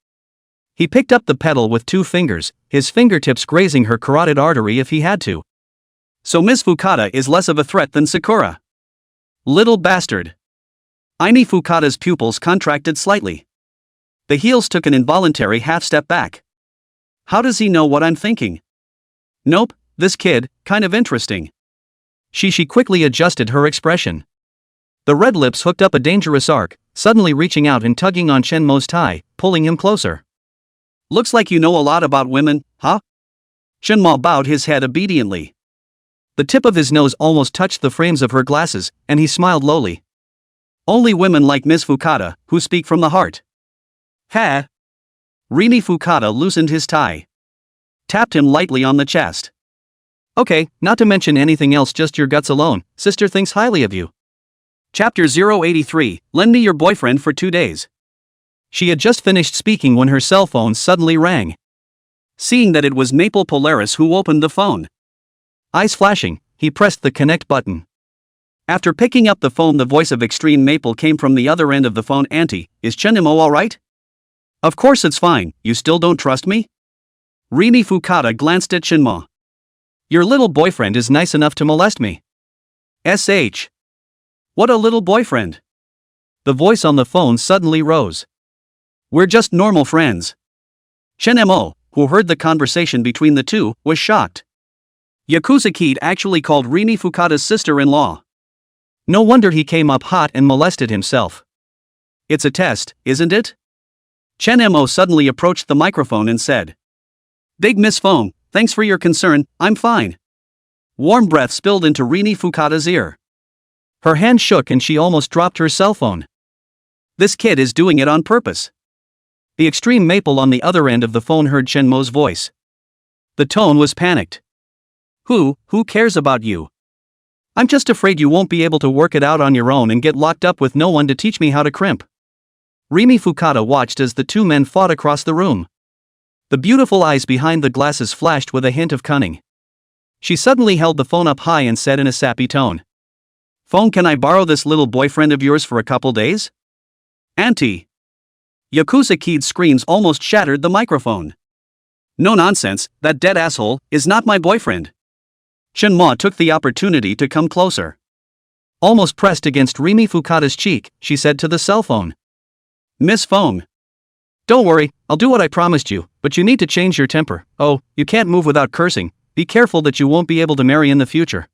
He picked up the petal with 2 fingers, his fingertips grazing her carotid artery if he had to. So Miss Fukada is less of a threat than Sakura. Little bastard. Rini Fukada's pupils contracted slightly. The heels took an involuntary half-step back. How does he know what I'm thinking? Nope, this kid, kind of interesting. She quickly adjusted her expression. The red lips hooked up a dangerous arc, suddenly reaching out and tugging on Shenmo's tie, pulling him closer. Looks like you know a lot about women, huh? Shenmo bowed his head obediently. The tip of his nose almost touched the frames of her glasses, and he smiled lowly. Only women like Miss Fukada, who speak from the heart. Ha! Rini Fukada loosened his tie. Tapped him lightly on the chest. Okay, not to mention anything else, just your guts alone, sister thinks highly of you. Chapter 083, Lend me your boyfriend for 2 days. She had just finished speaking when her cell phone suddenly rang. Seeing that it was Maple Polaris who opened the phone. Eyes flashing, he pressed the connect button. After picking up the phone, the voice of Extreme Maple came from the other end of the phone. Auntie, is Chenmo alright? Of course it's fine, you still don't trust me? Rini Fukada glanced at Shenmo. Your little boyfriend is nice enough to molest me. SH. What a little boyfriend. The voice on the phone suddenly rose. We're just normal friends. Shenmo, who heard the conversation between the two, was shocked. Yakuza Kid actually called Rini Fukada's sister-in-law. No wonder he came up hot and molested himself. It's a test, isn't it? Shenmo suddenly approached the microphone and said. Big Miss Phone, thanks for your concern, I'm fine. Warm breath spilled into Rini Fukada's ear. Her hand shook and she almost dropped her cell phone. This kid is doing it on purpose. The Extreme Maple on the other end of the phone heard Shenmo's voice. The tone was panicked. Who cares about you? I'm just afraid you won't be able to work it out on your own and get locked up with no one to teach me how to crimp. Rini Fukada watched as the two men fought across the room. The beautiful eyes behind the glasses flashed with a hint of cunning. She suddenly held the phone up high and said in a sappy tone. Phone, can I borrow this little boyfriend of yours for a couple days? Auntie. Yakuza Kid's screams almost shattered the microphone. No nonsense, that dead asshole is not my boyfriend. Shenmo took the opportunity to come closer. Almost pressed against Rini Fukada's cheek, she said to the cell phone. Miss Phone. Don't worry, I'll do what I promised you, but you need to change your temper. Oh, you can't move without cursing, be careful that you won't be able to marry in the future.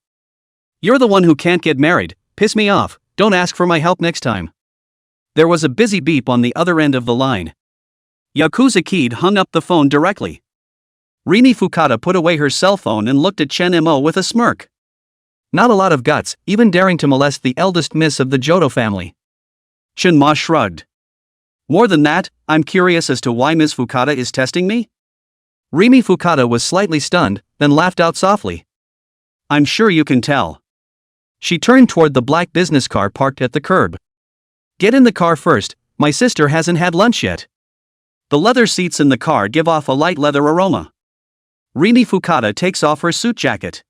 You're the one who can't get married, piss me off, don't ask for my help next time. There was a busy beep on the other end of the line. Yakuza Kid hung up the phone directly. Rini Fukada put away her cell phone and looked at Shenmo with a smirk. Not a lot of guts, even daring to molest the eldest miss of the Jodo family. Shenmo shrugged. More than that, I'm curious as to why Ms. Fukada is testing me? Rini Fukada was slightly stunned, then laughed out softly. I'm sure you can tell. She turned toward the black business car parked at the curb. Get in the car first, my sister hasn't had lunch yet. The leather seats in the car give off a light leather aroma. Rini Fukada takes off her suit jacket,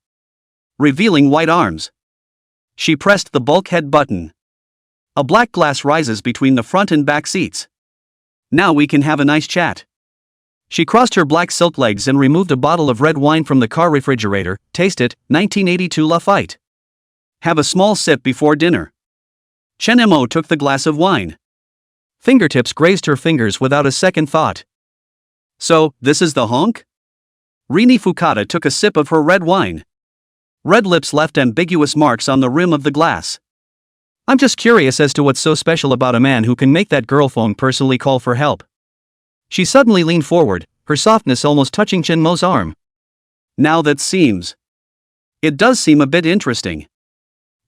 revealing white arms. She pressed the bulkhead button. A black glass rises between the front and back seats. Now we can have a nice chat. She crossed her black silk legs and removed a bottle of red wine from the car refrigerator. Taste it, 1982 Lafite. Have a small sip before dinner. Shenmo took the glass of wine. Fingertips grazed her fingers without a second thought. So, this is the honk? Rini Fukada took a sip of her red wine. Red lips left ambiguous marks on the rim of the glass. I'm just curious as to what's so special about a man who can make that girl phone personally call for help. She suddenly leaned forward, her softness almost touching Shenmo's arm. Now that seems. It does seem a bit interesting.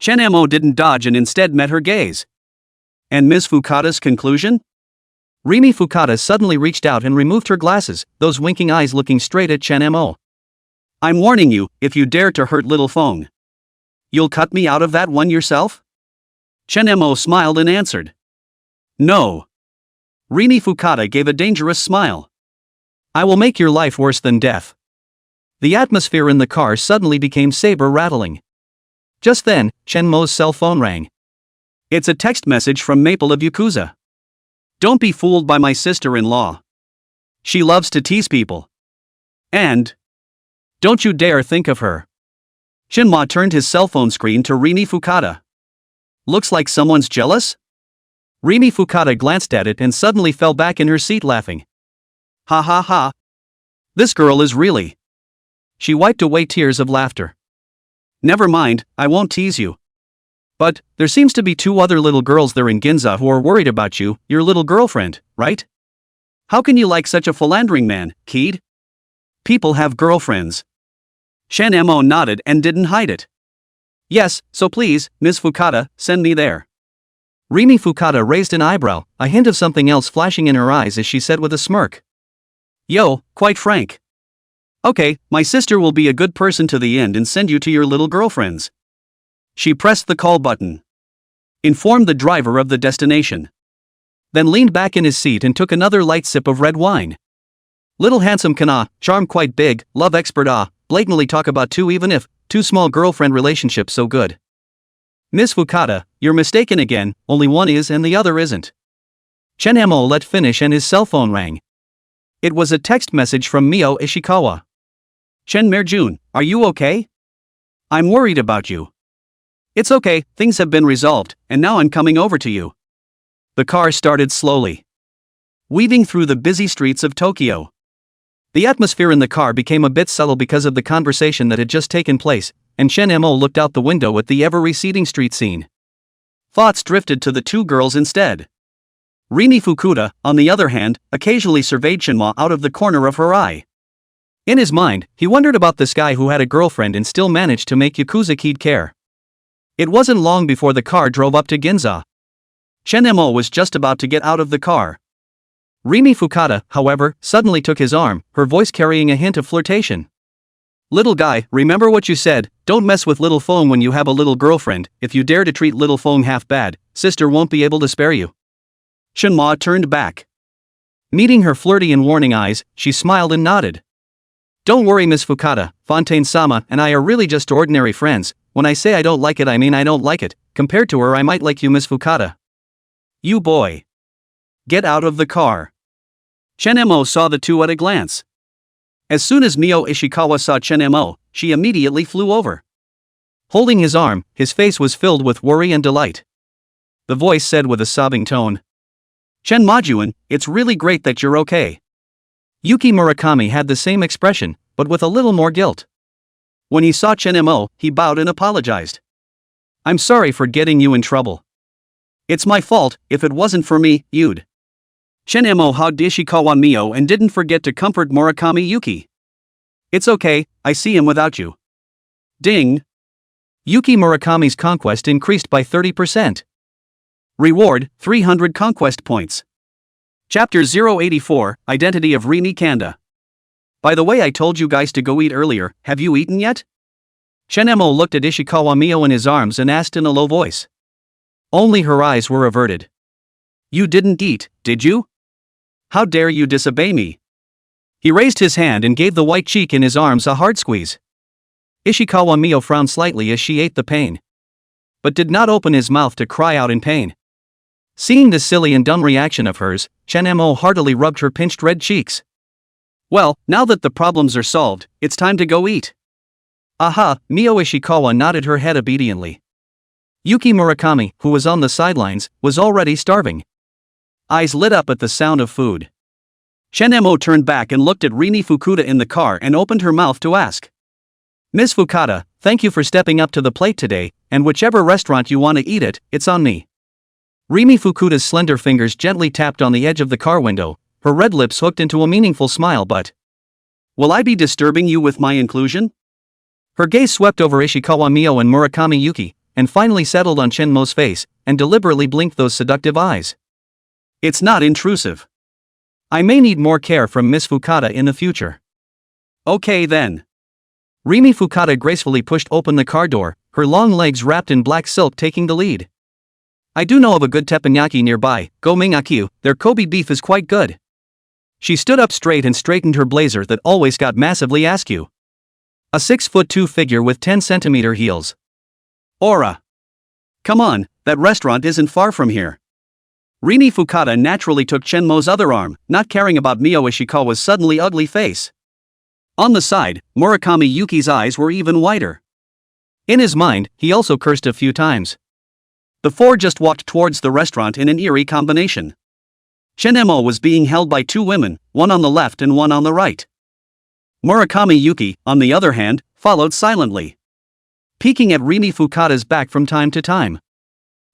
Shenmo didn't dodge and instead met her gaze. And Ms. Fukada's conclusion? Rini Fukada suddenly reached out and removed her glasses, those winking eyes looking straight at Shenmo. I'm warning you, if you dare to hurt little Phone. You'll cut me out of that one yourself? Shenmo smiled and answered. No. Rini Fukada gave a dangerous smile. I will make your life worse than death. The atmosphere in the car suddenly became saber-rattling. Just then, Shenmo's cell phone rang. It's a text message from Maple of Yakuza. Don't be fooled by my sister-in-law. She loves to tease people. And don't you dare think of her. Shenmo turned his cell phone screen to Rini Fukada. Looks like someone's jealous? Rimi Fukada glanced at it and suddenly fell back in her seat laughing. Ha ha ha. This girl is really. She wiped away tears of laughter. Never mind, I won't tease you. But, there seems to be 2 other little girls there in Ginza who are worried about you, your little girlfriend, right? How can you like such a philandering man, kid? People have girlfriends. Shen Mo nodded and didn't hide it. Yes, so please, Ms. Fukada, send me there. Rimi Fukada raised an eyebrow, a hint of something else flashing in her eyes as she said with a smirk. Yo, quite frank. Okay, my sister will be a good person to the end and send you to your little girlfriends. She pressed the call button. Informed the driver of the destination. Then leaned back in his seat and took another light sip of red wine. Little handsome kana, charm quite big, love expert blatantly talk about 2 even if, 2 small girlfriend relationships so good. Miss Fukada, you're mistaken again, only one is and the other isn't. Chen Mo let finish and his cell phone rang. It was a text message from Mio Ishikawa. Chen Merjun, are you okay? I'm worried about you. It's okay, things have been resolved, and now I'm coming over to you. The car started slowly, weaving through the busy streets of Tokyo. The atmosphere in the car became a bit subtle because of the conversation that had just taken place, and Shen Mo looked out the window at the ever-receding street scene. Thoughts drifted to the 2 girls instead. Rimi Fukuda, on the other hand, occasionally surveyed Shinma out of the corner of her eye. In his mind, he wondered about this guy who had a girlfriend and still managed to make Yakuza Kid care. It wasn't long before the car drove up to Ginza. Shen Mo was just about to get out of the car. Rimi Fukada, however, suddenly took his arm, her voice carrying a hint of flirtation. Little guy, remember what you said, don't mess with little Fong when you have a little girlfriend, if you dare to treat little Fong half bad, sister won't be able to spare you. Shinma turned back. Meeting her flirty and warning eyes, she smiled and nodded. Don't worry Miss Fukada, Fontaine-sama and I are really just ordinary friends, when I say I don't like it I mean I don't like it, compared to her I might like you Miss Fukada. You boy. Get out of the car. Chen Mo saw the 2 at a glance. As soon as Mio Ishikawa saw Chen Mo, she immediately flew over. Holding his arm, his face was filled with worry and delight. The voice said with a sobbing tone. Chen Majuan, it's really great that you're okay. Yuki Murakami had the same expression, but with a little more guilt. When he saw Chen Mo, he bowed and apologized. I'm sorry for getting you in trouble. It's my fault, if it wasn't for me, you'd. Chen Mo hugged Ishikawa Mio and didn't forget to comfort Murakami Yuki. It's okay, I see him without you. Ding! Yuki Murakami's conquest increased by 30%. Reward, 300 conquest points. Chapter 084, Identity of Rimi Kanda. By the way I told you guys to go eat earlier, have you eaten yet? Shen Mo looked at Ishikawa Mio in his arms and asked in a low voice. Only her eyes were averted. You didn't eat, did you? How dare you disobey me? He raised his hand and gave the white cheek in his arms a hard squeeze. Ishikawa Mio frowned slightly as she ate the pain, but did not open his mouth to cry out in pain. Seeing this silly and dumb reaction of hers, Chen Mo heartily rubbed her pinched red cheeks. Well, now that the problems are solved, it's time to go eat. Aha, Mio Ishikawa nodded her head obediently. Yuki Murakami, who was on the sidelines, was already starving. Eyes lit up at the sound of food. Shen Mo turned back and looked at Rimi Fukuda in the car and opened her mouth to ask. Miss Fukada, thank you for stepping up to the plate today, and whichever restaurant you want to eat at, it's on me. Rimi Fukuda's slender fingers gently tapped on the edge of the car window, her red lips hooked into a meaningful smile but. Will I be disturbing you with my inclusion? Her gaze swept over Ishikawa Mio and Murakami Yuki, and finally settled on Chen Mo's face, and deliberately blinked those seductive eyes. It's not intrusive. I may need more care from Miss Fukada in the future. Okay then. Rimi Fukada gracefully pushed open the car door, her long legs wrapped in black silk taking the lead. I do know of a good teppanyaki nearby, go Mingakyu, their Kobe beef is quite good. She stood up straight and straightened her blazer that always got massively askew. A 6'2" figure with 10cm heels. Aura. Come on, that restaurant isn't far from here. Rimi Fukada naturally took Chen Mo's other arm, not caring about Mio Ishikawa's suddenly ugly face. On the side, Murakami Yuki's eyes were even wider. In his mind, he also cursed a few times. The four just walked towards the restaurant in an eerie combination. Shinemo was being held by two women, one on the left and one on the right. Murakami Yuki, on the other hand, followed silently, peeking at Rimi Fukada's back from time to time.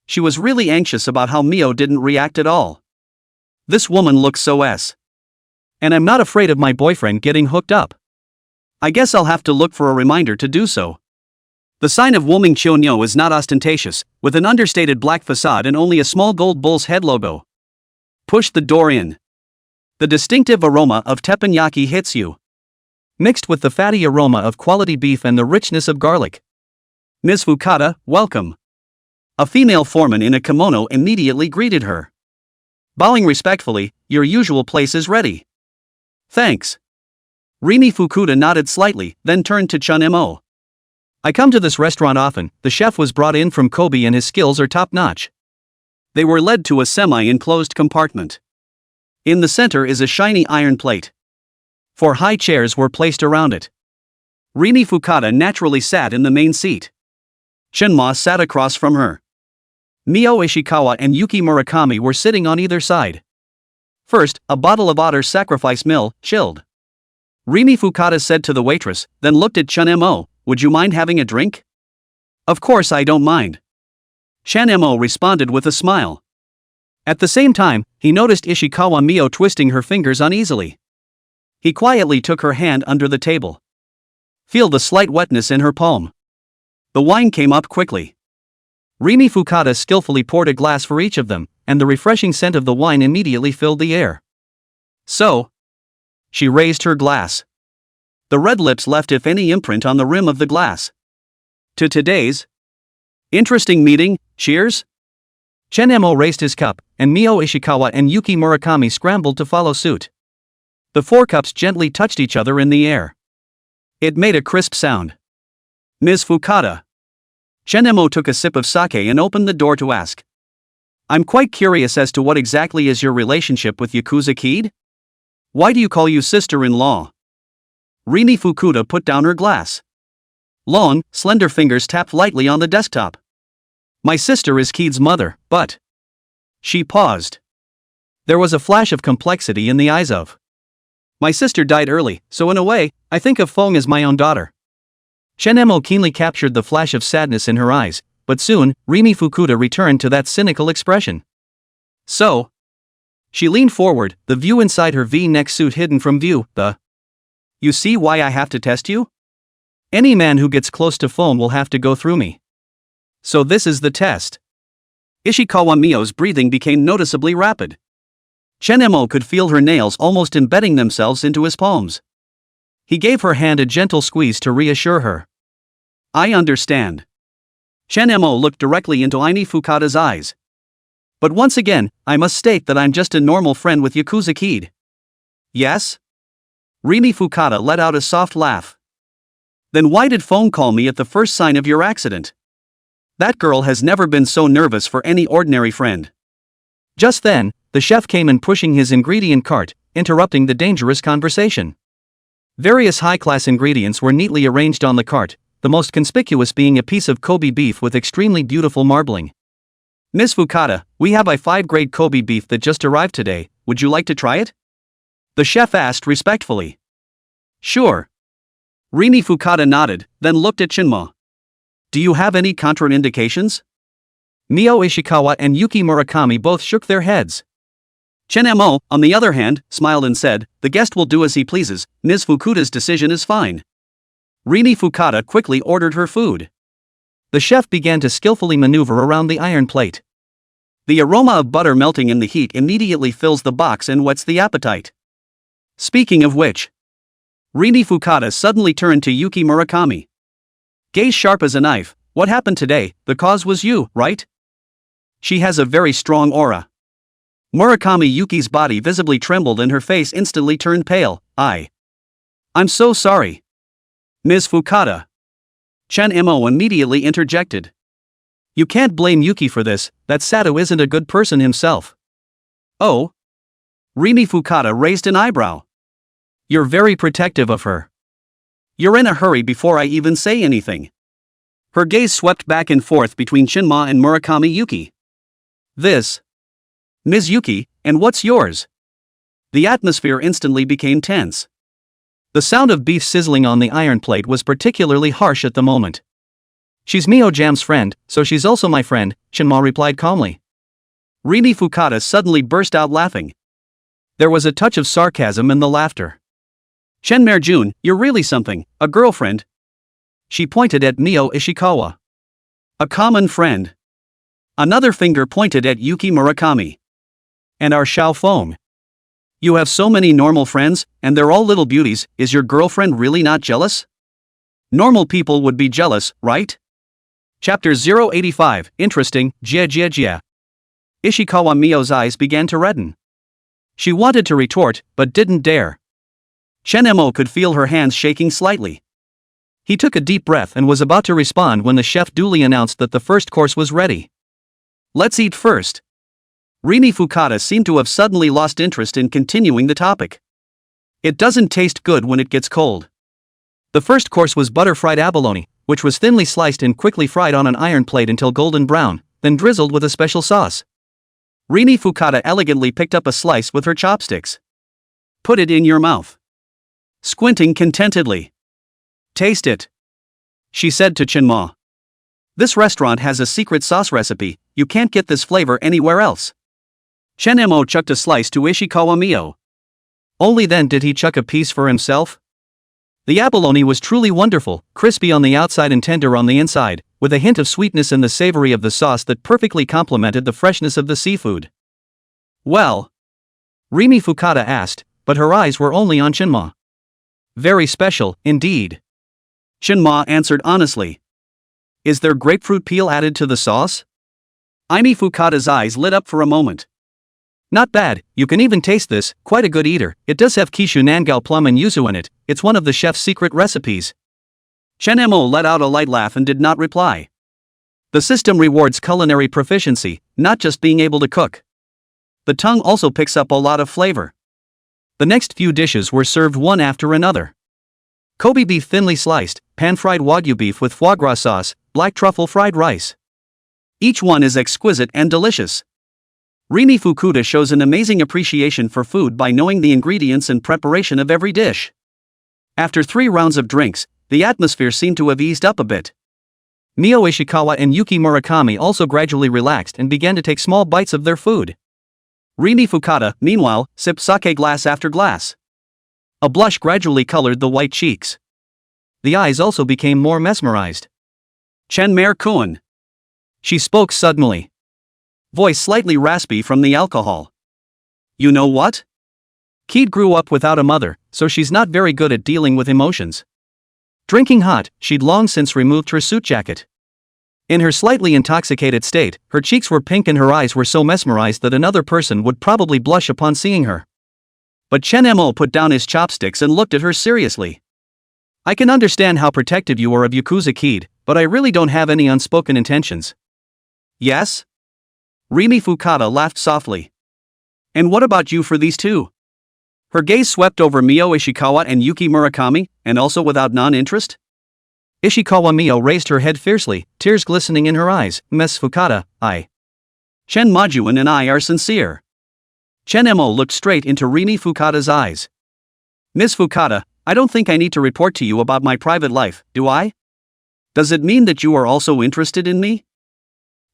She was really anxious about how Mio didn't react at all. This woman looks so and I'm not afraid of my boyfriend getting hooked up. I guess I'll have to look for a reminder to do so. The sign of Woming Chonyo is not ostentatious, with an understated black facade and only a small gold bull's head logo. Push the door in. The distinctive aroma of teppanyaki hits you, mixed with the fatty aroma of quality beef and the richness of garlic. Ms. Fukada, welcome. A female foreman in a kimono immediately greeted her. Bowing respectfully, your usual place is ready. Thanks. Rimi Fukuda nodded slightly, then turned to Chunemo. I come to this restaurant often. The chef was brought in from Kobe and his skills are top-notch. They were led to a semi-enclosed compartment. In the center is a shiny iron plate. 4 high chairs were placed around it. Rimi Fukada naturally sat in the main seat. Shinma sat across from her. Mio Ishikawa and Yuki Murakami were sitting on either side. First, a bottle of Otter Sacrifice Mill, chilled. Rimi Fukada said to the waitress, then looked at Chunemo, would you mind having a drink? Of course I don't mind. Chunemo responded with a smile. At the same time, he noticed Ishikawa Mio twisting her fingers uneasily. He quietly took her hand under the table. Feel the slight wetness in her palm. The wine came up quickly. Rimi Fukada skillfully poured a glass for each of them, and the refreshing scent of the wine immediately filled the air. So? She raised her glass. The red lips left if any imprint on the rim of the glass. To today's interesting meeting, cheers? Chunemo raised his cup, and Mio Ishikawa and Yuki Murakami scrambled to follow suit. The 4 cups gently touched each other in the air. It made a crisp sound. Ms. Fukada. Chunemo took a sip of sake and opened the door to ask. I'm quite curious as to what exactly is your relationship with Yakuza Kid? Why do you call you sister-in-law? Rimi Fukuda put down her glass. Long, slender fingers tapped lightly on the desktop. My sister is Kid's mother, but... She paused. There was a flash of complexity in the eyes of. My sister died early, so in a way, I think of Fong as my own daughter. Chunemo keenly captured the flash of sadness in her eyes, but soon, Rimi Fukuda returned to that cynical expression. So? She leaned forward, the view inside her V-neck suit hidden from view. You see why I have to test you? Any man who gets close to Fong will have to go through me. So this is the test. Ishikawa Mio's breathing became noticeably rapid. Chunemo could feel her nails almost embedding themselves into his palms. He gave her hand a gentle squeeze to reassure her. I understand. Chunemo looked directly into Rimi Fukada's eyes. But once again, I must state that I'm just a normal friend with Yakuza Kid. Yes? Rimi Fukada let out a soft laugh. Then why did Fong call me at the first sign of your accident? That girl has never been so nervous for any ordinary friend. Just then, the chef came in pushing his ingredient cart, interrupting the dangerous conversation. Various high-class ingredients were neatly arranged on the cart, the most conspicuous being a piece of Kobe beef with extremely beautiful marbling. Ms. Fukada, we have a 5-grade Kobe beef that just arrived today, would you like to try it? The chef asked respectfully. Sure. Rimi Fukada nodded, then looked at Shinma. Do you have any contraindications? Mio Ishikawa and Yuki Murakami both shook their heads. Chunemo, on the other hand, smiled and said, the guest will do as he pleases, Ms. Fukuda's decision is fine. Rimi Fukada quickly ordered her food. The chef began to skillfully maneuver around the iron plate. The aroma of butter melting in the heat immediately fills the box and whets the appetite. Speaking of which, Rimi Fukada suddenly turned to Yuki Murakami. Gaze sharp as a knife, what happened today? The cause was you, right? She has a very strong aura. Murakami Yuki's body visibly trembled and her face instantly turned pale. I'm so sorry. Ms. Fukada. Chunemo immediately interjected. You can't blame Yuki for this, that Sato isn't a good person himself. Oh? Rimi Fukada raised an eyebrow. You're very protective of her. You're in a hurry before I even say anything. Her gaze swept back and forth between Shinma and Murakami Yuki. This. Ms. Yuki, and what's yours? The atmosphere instantly became tense. The sound of beef sizzling on the iron plate was particularly harsh at the moment. She's Mio-Jam's friend, so she's also my friend, Shinma replied calmly. Rimi Fukada suddenly burst out laughing. There was a touch of sarcasm in the laughter. Shenmare-jun, you're really something, a girlfriend. She pointed at Mio Ishikawa. A common friend. Another finger pointed at Yuki Murakami. And our Xiao Feng. You have so many normal friends, and they're all little beauties, is your girlfriend really not jealous? Normal people would be jealous, right? Chapter 085, Interesting, Jia Jia Jia. Ishikawa Mio's eyes began to redden. She wanted to retort, but didn't dare. Shenmo could feel her hands shaking slightly. He took a deep breath and was about to respond when the chef duly announced that the first course was ready. Let's eat first. Rimi Fukada seemed to have suddenly lost interest in continuing the topic. It doesn't taste good when it gets cold. The first course was butter-fried abalone, which was thinly sliced and quickly fried on an iron plate until golden brown, then drizzled with a special sauce. Rimi Fukada elegantly picked up a slice with her chopsticks. Put it in your mouth. Squinting contentedly. Taste it. She said to Chinma. This restaurant has a secret sauce recipe, you can't get this flavor anywhere else. Shenmo chucked a slice to Ishikawa Mio. Only then did he chuck a piece for himself. The abalone was truly wonderful, crispy on the outside and tender on the inside, with a hint of sweetness and the savory of the sauce that perfectly complemented the freshness of the seafood. Well? Rimi Fukada asked, but her eyes were only on Shinma. Very special, indeed. Shinma answered honestly. Is there grapefruit peel added to the sauce? Imi Fukada's eyes lit up for a moment. Not bad, you can even taste this, quite a good eater, it does have Kishu Nangao plum and yuzu in it, it's one of the chef's secret recipes. Shenmo let out a light laugh and did not reply. The system rewards culinary proficiency, not just being able to cook. The tongue also picks up a lot of flavor. The next few dishes were served one after another. Kobe beef thinly sliced, pan-fried wagyu beef with foie gras sauce, black truffle fried rice. Each one is exquisite and delicious. Rimi Fukuda shows an amazing appreciation for food by knowing the ingredients and preparation of every dish. After 3 rounds of drinks, the atmosphere seemed to have eased up a bit. Mio Ishikawa and Yuki Murakami also gradually relaxed and began to take small bites of their food. Rimi Fukada, meanwhile, sipped sake glass after glass. A blush gradually colored the white cheeks. The eyes also became more mesmerized. Shenmare-kun. She spoke suddenly. Voice slightly raspy from the alcohol. You know what? Keed grew up without a mother, so she's not very good at dealing with emotions. Drinking hot, she'd long since removed her suit jacket. In her slightly intoxicated state, her cheeks were pink and her eyes were so mesmerized that another person would probably blush upon seeing her. But Shenmo put down his chopsticks and looked at her seriously. I can understand how protective you are of Yakuza Keed, but I really don't have any unspoken intentions. Yes? Rimi Fukada laughed softly. And what about you for these two? Her gaze swept over Mio Ishikawa and Yuki Murakami, and also without non-interest? Ishikawa Mio raised her head fiercely, tears glistening in her eyes. Ms. Fukada, Shen Majuan and I are sincere. Shenmo looked straight into Rimi Fukada's eyes. Ms. Fukada, I don't think I need to report to you about my private life, do I? Does it mean that you are also interested in me?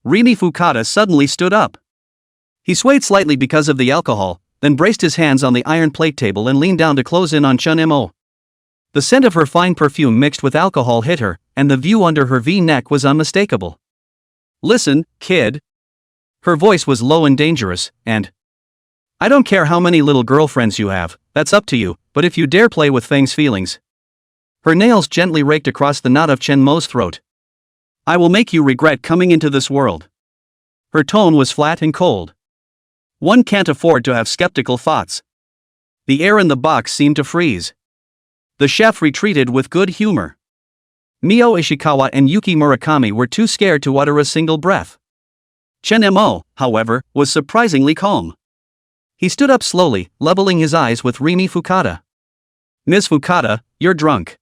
Rimi Fukada suddenly stood up. He swayed slightly because of the alcohol, then braced his hands on the iron plate table and leaned down to close in on Shenmo. The scent of her fine perfume mixed with alcohol hit her, and the view under her V-neck was unmistakable. Listen, kid. Her voice was low and dangerous, and I don't care how many little girlfriends you have, that's up to you, but if you dare play with Feng's feelings. Her nails gently raked across the knot of Shenmo's throat. I will make you regret coming into this world. Her tone was flat and cold. One can't afford to have skeptical thoughts. The air in the box seemed to freeze. The chef retreated with good humor. Mio Ishikawa and Yuki Murakami were too scared to utter a single breath. Shenmo, however, was surprisingly calm. He stood up slowly, leveling his eyes with Rimi Fukada. Ms. Fukada, you're drunk.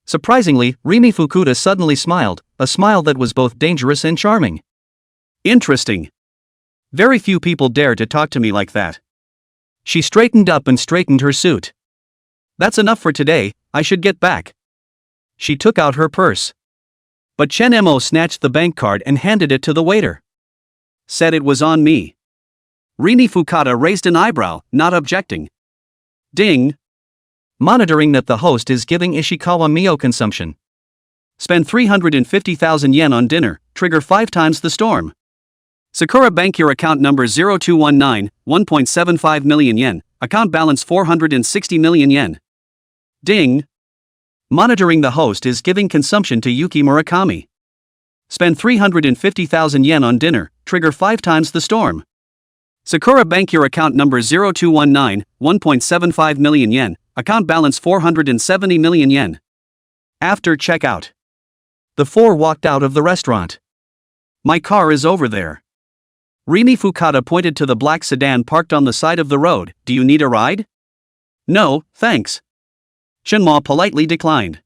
Surprisingly, Rimi Fukuda suddenly smiled, a smile that was both dangerous and charming. Interesting. Very few people dare to talk to me like that. She straightened up and straightened her suit. That's enough for today, I should get back. She took out her purse. But Chen Mo snatched the bank card and handed it to the waiter. Said it was on me. Rini Fukuda raised an eyebrow, not objecting. Ding. Monitoring that the host is giving Ishikawa Mio consumption. Spend 350,000 yen on dinner, trigger 5 times the storm. Sakura Bank your account number 0219, 1.75 million yen, account balance 460 million yen. Ding. Monitoring the host is giving consumption to Yuki Murakami. Spend 350,000 yen on dinner, trigger 5 times the storm. Sakura Bank your account number 0219, 1.75 million yen, account balance 470 million yen. After checkout. The four walked out of the restaurant. My car is over there. Rimi Fukuda pointed to the black sedan parked on the side of the road. Do you need a ride? No, thanks. Shinma politely declined.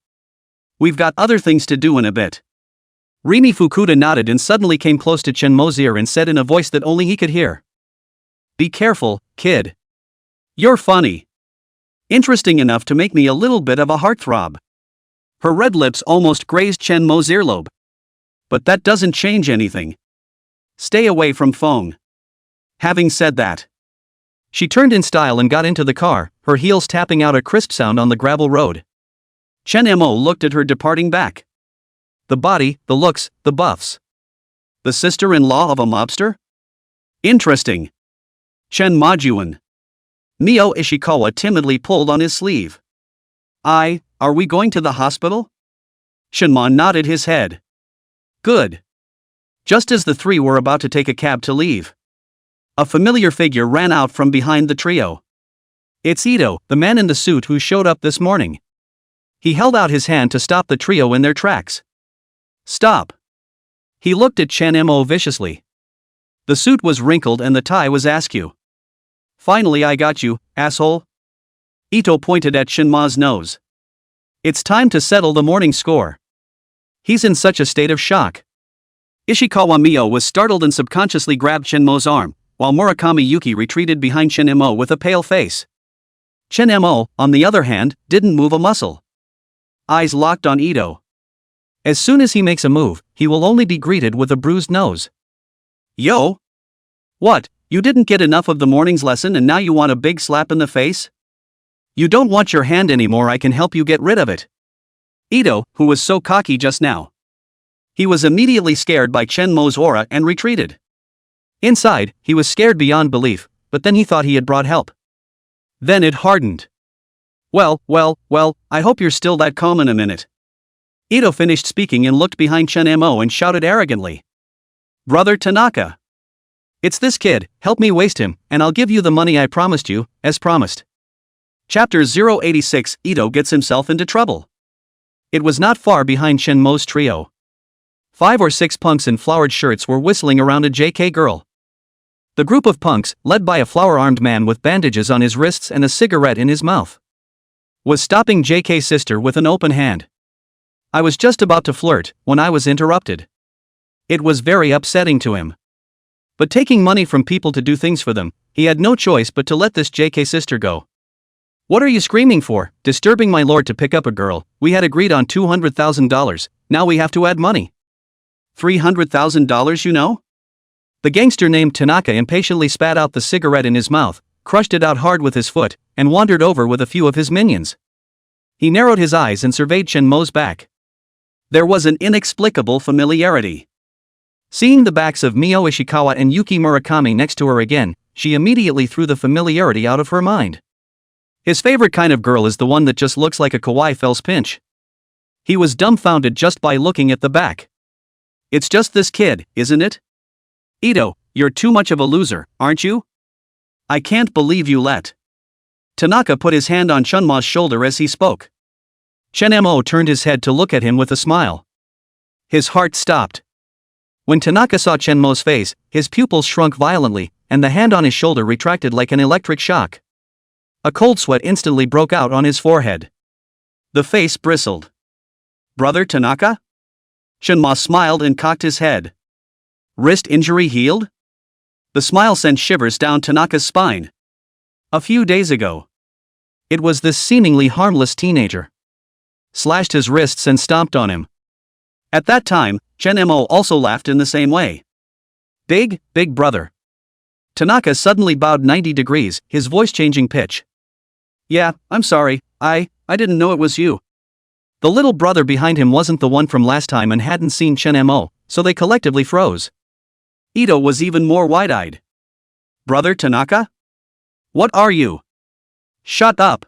We've got other things to do in a bit. Rimi Fukuda nodded and suddenly came close to Shinmo's ear and said in a voice that only he could hear. Be careful, kid. You're funny. Interesting enough to make me a little bit of a heartthrob. Her red lips almost grazed Shinmo's earlobe. But that doesn't change anything. Stay away from phone. Having said that, she turned in style and got into the car, her heels tapping out a crisp sound on the gravel road. Chen Mo looked at her departing back. The body, the looks, the buffs. The sister-in-law of a mobster? Interesting. Chen Majuan. Mio Ishikawa timidly pulled on his sleeve. Are we going to the hospital? Shinma nodded his head. Good. Just as the three were about to take a cab to leave, a familiar figure ran out from behind the trio. It's Ito, the man in the suit who showed up this morning. He held out his hand to stop the trio in their tracks. Stop. He looked at Chen Mo viciously. The suit was wrinkled and the tie was askew. Finally I got you, asshole. Ito pointed at Shinma's nose. It's time to settle the morning score. He's in such a state of shock. Ishikawa Mio was startled and subconsciously grabbed Shinmo's arm, while Murakami Yuki retreated behind Chen Mo with a pale face. Chen Mo, on the other hand, didn't move a muscle. Eyes locked on Ito. As soon as he makes a move, he will only be greeted with a bruised nose. Yo! What, you didn't get enough of the morning's lesson and now you want a big slap in the face? You don't want your hand anymore, I can help you get rid of it. Ito, who was so cocky just now. He was immediately scared by Chen Mo's aura and retreated. Inside, he was scared beyond belief, but then he thought he had brought help. Then it hardened. Well, I hope you're still that calm in a minute. Ito finished speaking and looked behind Chen Mo and shouted arrogantly. Brother Tanaka. It's this kid, help me waste him, and I'll give you the money I promised you, as promised. Chapter 086 Ito gets himself into trouble. It was not far behind Chen Mo's trio. 5 or 6 punks in flowered shirts were whistling around a JK girl. The group of punks, led by a flower-armed man with bandages on his wrists and a cigarette in his mouth, was stopping JK's sister with an open hand. I was just about to flirt when I was interrupted. It was very upsetting to him. But taking money from people to do things for them, he had no choice but to let this JK sister go. What are you screaming for, disturbing my lord to pick up a girl? We had agreed on $200,000, now we have to add money. $300,000 you know? The gangster named Tanaka impatiently spat out the cigarette in his mouth, crushed it out hard with his foot, and wandered over with a few of his minions. He narrowed his eyes and surveyed Chen Mo's back. There was an inexplicable familiarity. Seeing the backs of Mio Ishikawa and Yuki Murakami next to her again, she immediately threw the familiarity out of her mind. His favorite kind of girl is the one that just looks like a kawaii fell's pinch. He was dumbfounded just by looking at the back. It's just this kid, isn't it? Ito, you're too much of a loser, aren't you? I can't believe you let. Tanaka put his hand on Chunma's shoulder as he spoke. Chen Mo turned his head to look at him with a smile. His heart stopped. When Tanaka saw Chen Mo's face, his pupils shrunk violently, and the hand on his shoulder retracted like an electric shock. A cold sweat instantly broke out on his forehead. The face bristled. Brother Tanaka? Shinma smiled and cocked his head. Wrist injury healed? The smile sent shivers down Tanaka's spine. A few days ago, it was this seemingly harmless teenager slashed his wrists and stomped on him. At that time, Chen-mo also laughed in the same way. Big brother. Tanaka suddenly bowed 90 degrees, his voice changing pitch. Yeah, I'm sorry, I didn't know it was you. The little brother behind him wasn't the one from last time and hadn't seen Chen-mo, so they collectively froze. Ito was even more wide-eyed. Brother Tanaka? What are you? Shut up.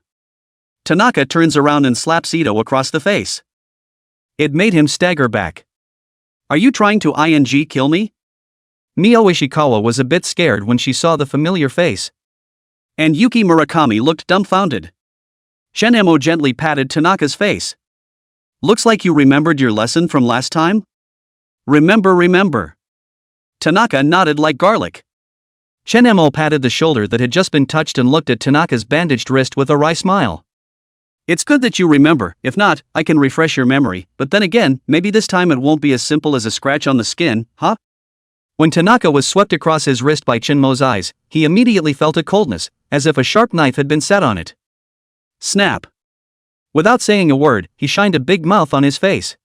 Tanaka turns around and slaps Ito across the face. It made him stagger back. Are you trying to kill me? Mio Ishikawa was a bit scared when she saw the familiar face. And Yuki Murakami looked dumbfounded. Chen-mo gently patted Tanaka's face. Looks like you remembered your lesson from last time? Remember. Tanaka nodded like garlic. Chen-mo patted the shoulder that had just been touched and looked at Tanaka's bandaged wrist with a wry smile. It's good that you remember, if not, I can refresh your memory, but then again, maybe this time it won't be as simple as a scratch on the skin, huh? When Tanaka was swept across his wrist by Chinmo's eyes, he immediately felt a coldness, as if a sharp knife had been set on it. Snap. Without saying a word, he shined a big mouth on his face.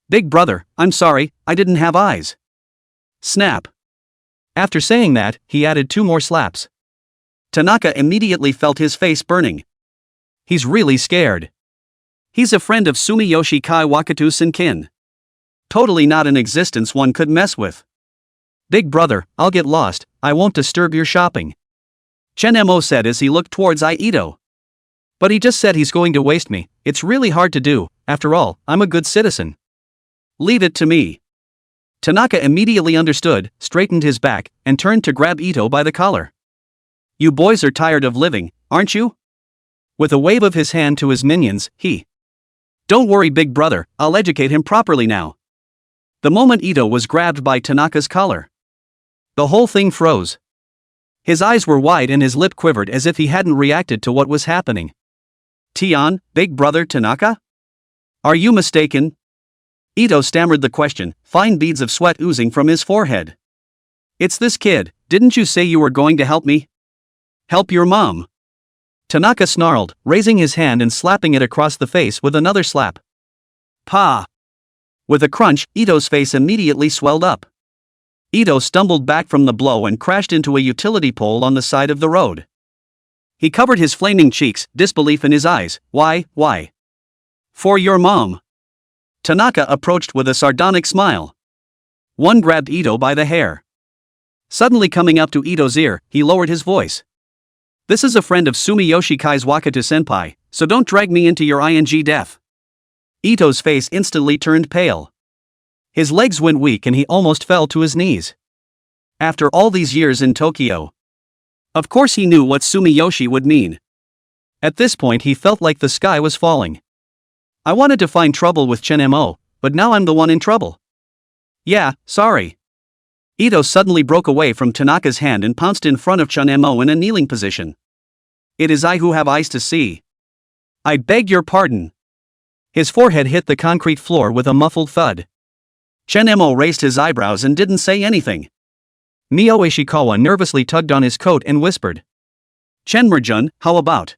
Big brother, I'm sorry, I didn't have eyes. Snap. After saying that, he added 2 more slaps. Tanaka immediately felt his face burning. He's really scared. He's a friend of Sumiyoshi Kai Wakatu Senkin. Totally not an existence one could mess with. Big brother, I'll get lost, I won't disturb your shopping. Chen-mo said as he looked towards Ito. But he just said he's going to waste me, it's really hard to do, after all, I'm a good citizen. Leave it to me. Tanaka immediately understood, straightened his back, and turned to grab Ito by the collar. You boys are tired of living, aren't you? With a wave of his hand to his minions, he. Don't worry big brother, I'll educate him properly now. The moment Ito was grabbed by Tanaka's collar, the whole thing froze. His eyes were wide and his lip quivered as if he hadn't reacted to what was happening. Tian, big brother Tanaka? Are you mistaken? Ito stammered the question, fine beads of sweat oozing from his forehead. It's this kid, didn't you say you were going to help me? Help your mom. Tanaka snarled, raising his hand and slapping it across the face with another slap. Pa! With a crunch, Ito's face immediately swelled up. Ito stumbled back from the blow and crashed into a utility pole on the side of the road. He covered his flaming cheeks, disbelief in his eyes. Why? For your mom. Tanaka approached with a sardonic smile. One grabbed Ito by the hair. Suddenly coming up to Ito's ear, he lowered his voice. This is a friend of Sumiyoshi Kai's Wakatu senpai, so don't drag me into your death. Ito's face instantly turned pale. His legs went weak and he almost fell to his knees. After all these years in Tokyo. Of course he knew what Sumiyoshi would mean. At this point he felt like the sky was falling. I wanted to find trouble with Chen-mo, but now I'm the one in trouble. Yeah, sorry. Ito suddenly broke away from Tanaka's hand and pounced in front of Chen-mo in a kneeling position. It is I who have eyes to see. I beg your pardon. His forehead hit the concrete floor with a muffled thud. Chen-mo raised his eyebrows and didn't say anything. Mio Ishikawa nervously tugged on his coat and whispered. Chen-jun, how about?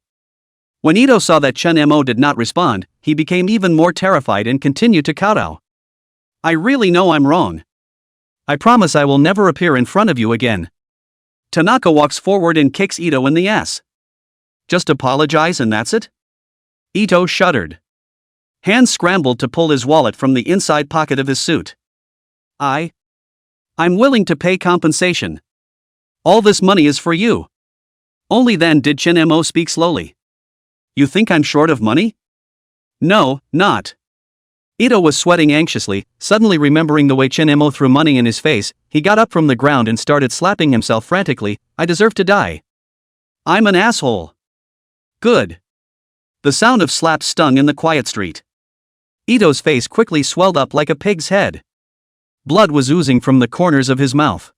When Ito saw that Chen-mo did not respond, he became even more terrified and continued to kowtow. I really know I'm wrong. I promise I will never appear in front of you again. Tanaka walks forward and kicks Ito in the ass. Just apologize and that's it? Ito shuddered. Hands scrambled to pull his wallet from the inside pocket of his suit. I'm willing to pay compensation. All this money is for you. Only then did Chen-mo speak slowly. You think I'm short of money? No, not. Ito was sweating anxiously, suddenly remembering the way Chen-mo threw money in his face. He got up from the ground and started slapping himself frantically. I deserve to die. I'm an asshole. Good. The sound of slaps stung in the quiet street. Ito's face quickly swelled up like a pig's head. Blood was oozing from the corners of his mouth.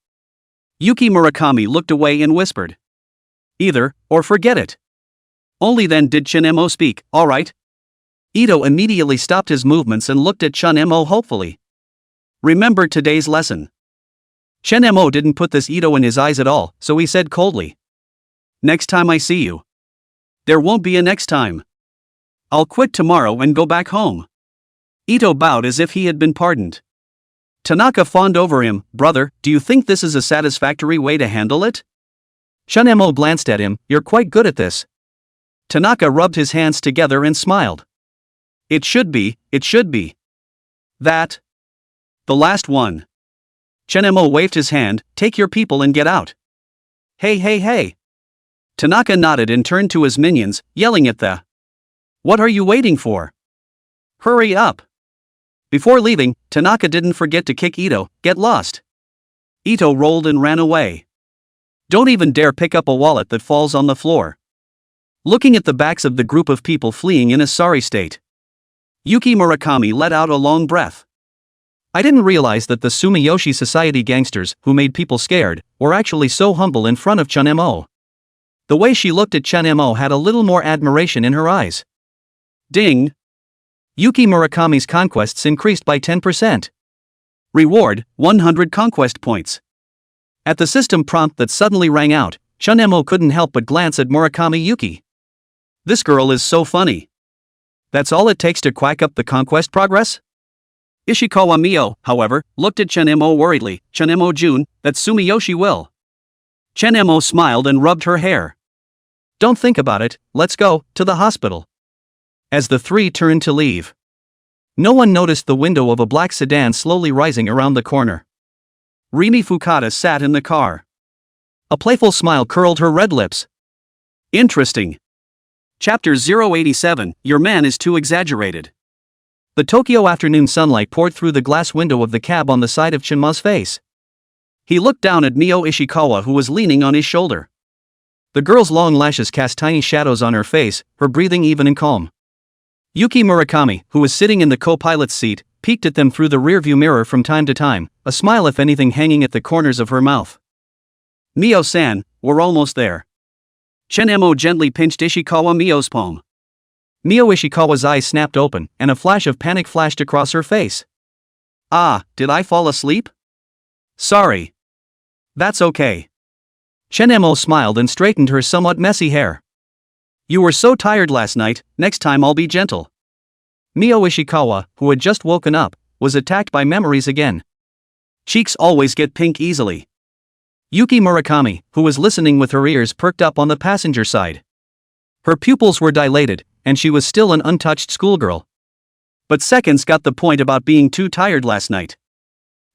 Yuki Murakami looked away and whispered. Either, or forget it. Only then did Chen-mo speak, all right. Ito immediately stopped his movements and looked at Chun-mo hopefully. Remember today's lesson. Chun-mo didn't put this Ito in his eyes at all, so he said coldly. Next time I see you. There won't be a next time. I'll quit tomorrow and go back home. Ito bowed as if he had been pardoned. Tanaka fawned over him. Brother, do you think this is a satisfactory way to handle it? Chun-mo glanced at him. You're quite good at this. Tanaka rubbed his hands together and smiled. It should be. That. The last one. Chun-mo waved his hand. Take your people and get out. Hey. Tanaka nodded and turned to his minions, yelling at the. What are you waiting for? Hurry up. Before leaving, Tanaka didn't forget to kick Ito. Get lost. Ito rolled and ran away. Don't even dare pick up a wallet that falls on the floor. Looking at the backs of the group of people fleeing in a sorry state, Yuki Murakami let out a long breath. I didn't realize that the Sumiyoshi Society gangsters, who made people scared, were actually so humble in front of Chun-mo. The way she looked at Chun-mo had a little more admiration in her eyes. Ding! Yuki Murakami's conquests increased by 10%. Reward, 100 conquest points. At the system prompt that suddenly rang out, Chun-mo couldn't help but glance at Murakami Yuki. This girl is so funny. That's all it takes to quack up the conquest progress? Ishikawa Mio, however, looked at Chun-mo worriedly. Chun-mo Jun, that's Sumiyoshi will. Chun-mo smiled and rubbed her hair. Don't think about it, let's go to the hospital. As the three turned to leave, no one noticed the window of a black sedan slowly rising around the corner. Rimi Fukada sat in the car. A playful smile curled her red lips. Interesting. Chapter 087, Your man is too exaggerated. The Tokyo afternoon sunlight poured through the glass window of the cab on the side of Chunmo's face. He looked down at Mio Ishikawa, who was leaning on his shoulder. The girl's long lashes cast tiny shadows on her face, her breathing even and calm. Yuki Murakami, who was sitting in the co-pilot's seat, peeked at them through the rearview mirror from time to time, a smile if anything hanging at the corners of her mouth. Mio-san, we're almost there. Chun-mo gently pinched Ishikawa Mio's palm. Mio Ishikawa's eyes snapped open, and a flash of panic flashed across her face. Ah, did I fall asleep? Sorry. That's okay. Chun-mo smiled and straightened her somewhat messy hair. You were so tired last night, next time I'll be gentle. Mio Ishikawa, who had just woken up, was attacked by memories again. Cheeks always get pink easily. Yuki Murakami, who was listening with her ears perked up on the passenger side. Her pupils were dilated, and she was still an untouched schoolgirl. But seconds got the point about being too tired last night.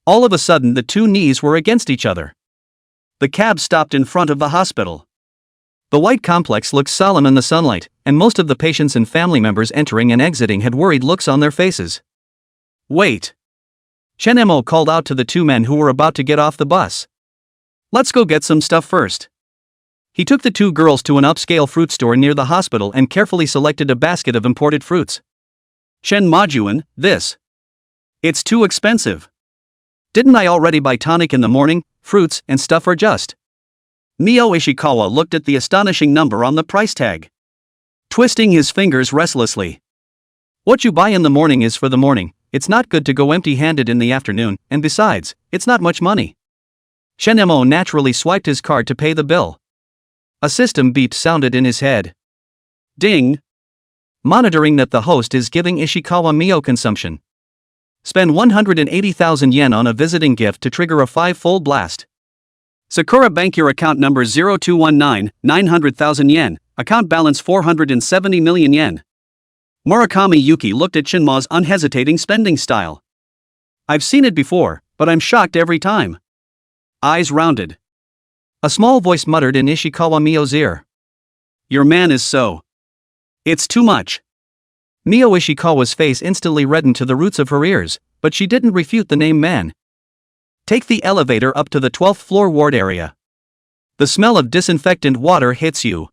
All of a sudden the two knees were against each other. The cab stopped in front of the hospital. The white complex looked solemn in the sunlight, and most of the patients and family members entering and exiting had worried looks on their faces. Wait. Chun-mo called out to the two men who were about to get off the bus. Let's go get some stuff first. He took the two girls to an upscale fruit store near the hospital and carefully selected a basket of imported fruits. Shen Majuan, this. It's too expensive. Didn't I already buy tonic in the morning? Fruits and stuff are just. Mio Ishikawa looked at the astonishing number on the price tag, twisting his fingers restlessly. What you buy in the morning is for the morning. It's not good to go empty-handed in the afternoon, and besides, it's not much money. Chun-mo naturally swiped his card to pay the bill. A system beep sounded in his head. Ding! Monitoring that the host is giving Ishikawa Mio consumption. Spend 180,000 yen on a visiting gift to trigger a 5-fold blast. Sakura Bank, your account number 0219, 900,000 yen, account balance 470 million yen. Murakami Yuki looked at Chunmo's unhesitating spending style. I've seen it before, but I'm shocked every time. Eyes rounded. A small voice muttered in Ishikawa Mio's ear. Your man is so. It's too much. Mio Ishikawa's face instantly reddened to the roots of her ears, but she didn't refute the name man. Take the elevator up to the 12th floor ward area. The smell of disinfectant water hits you.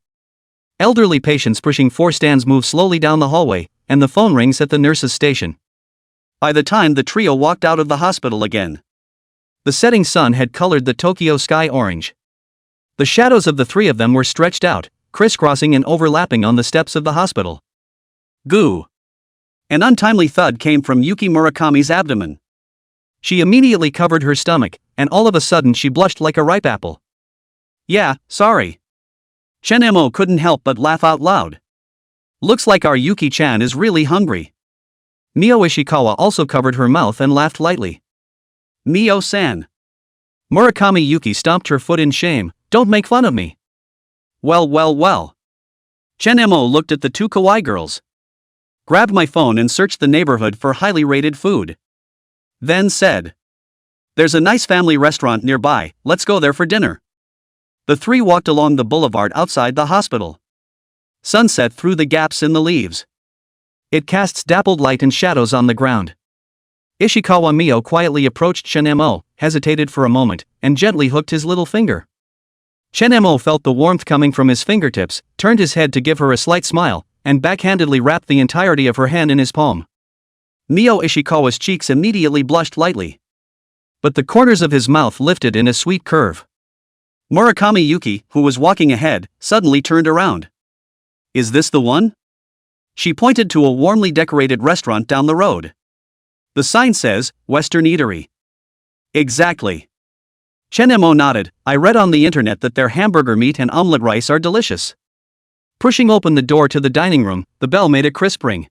Elderly patients pushing 4 stands move slowly down the hallway, and the phone rings at the nurse's station. By the time the trio walked out of the hospital again, the setting sun had colored the Tokyo sky orange. The shadows of the three of them were stretched out, crisscrossing and overlapping on the steps of the hospital. Goo! An untimely thud came from Yuki Murakami's abdomen. She immediately covered her stomach, and all of a sudden she blushed like a ripe apple. Yeah, sorry. Chen-mo couldn't help but laugh out loud. Looks like our Yuki-chan is really hungry. Mio Ishikawa also covered her mouth and laughed lightly. Mio-san. Murakami Yuki stomped her foot in shame. Don't make fun of me. Well. Chen-mo looked at the two kawaii girls. Grabbed my phone and searched the neighborhood for highly rated food. Then said, "There's a nice family restaurant nearby, let's go there for dinner." The three walked along the boulevard outside the hospital. Sunset through the gaps in the leaves. It casts dappled light and shadows on the ground. Ishikawa Mio quietly approached Chen-mo, hesitated for a moment, and gently hooked his little finger. Chen-mo felt the warmth coming from his fingertips, turned his head to give her a slight smile, and backhandedly wrapped the entirety of her hand in his palm. Mio Ishikawa's cheeks immediately blushed lightly. But the corners of his mouth lifted in a sweet curve. Murakami Yuki, who was walking ahead, suddenly turned around. Is this the one? She pointed to a warmly decorated restaurant down the road. The sign says, Western Eatery. Exactly. Chen-mo nodded. I read on the internet that their hamburger meat and omelette rice are delicious. Pushing open the door to the dining room, the bell made a crisp ring.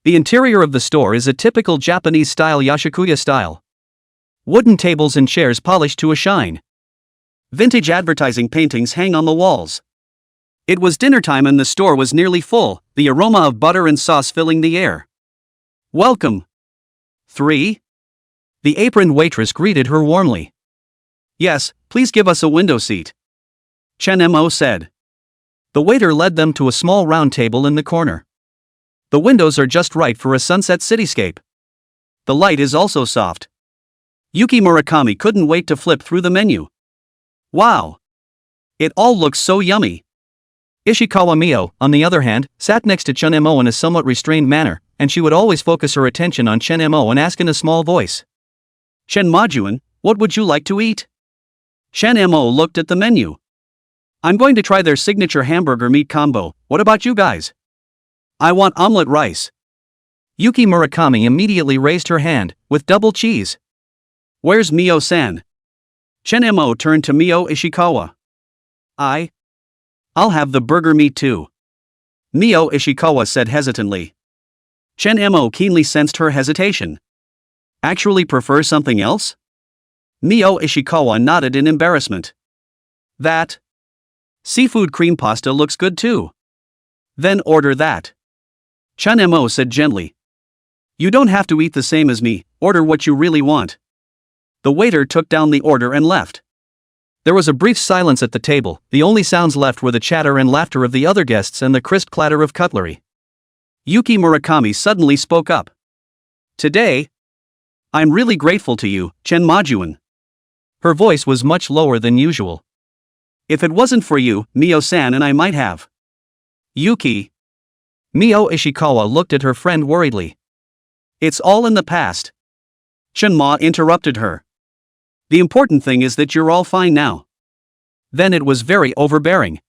The interior of the store is a typical Japanese-style yashikuya style. Wooden tables and chairs polished to a shine. Vintage advertising paintings hang on the walls. It was dinner time and the store was nearly full, the aroma of butter and sauce filling the air. Welcome. 3. The aproned waitress greeted her warmly. Yes, please give us a window seat. Chen-mo said. The waiter led them to a small round table in the corner. The windows are just right for a sunset cityscape. The light is also soft. Yuki Murakami couldn't wait to flip through the menu. Wow! It all looks so yummy. Ishikawa Mio, on the other hand, sat next to Chen-mo in a somewhat restrained manner, and she would always focus her attention on Chen-mo and ask in a small voice. Chen-majuan, what would you like to eat? Chen-mo looked at the menu. I'm going to try their signature hamburger meat combo, what about you guys? I want omelette rice. Yuki Murakami immediately raised her hand, with double cheese. Where's Mio-san? Chen-mo turned to Mio Ishikawa. I'll have the burger meat too. Mio Ishikawa said hesitantly. Chen-mo keenly sensed her hesitation. Actually prefer something else? Mio Ishikawa nodded in embarrassment. That seafood cream pasta looks good too. Then order that. Chen-mo said gently. You don't have to eat the same as me, order what you really want. The waiter took down the order and left. There was a brief silence at the table, the only sounds left were the chatter and laughter of the other guests and the crisp clatter of cutlery. Yuki Murakami suddenly spoke up. Today, I'm really grateful to you, Chen-majuan. Her voice was much lower than usual. If it wasn't for you, Mio-san and I might have. Yuki. Mio Ishikawa looked at her friend worriedly. It's all in the past. Chen-ma interrupted her. The important thing is that you're all fine now. Then it was very overbearing.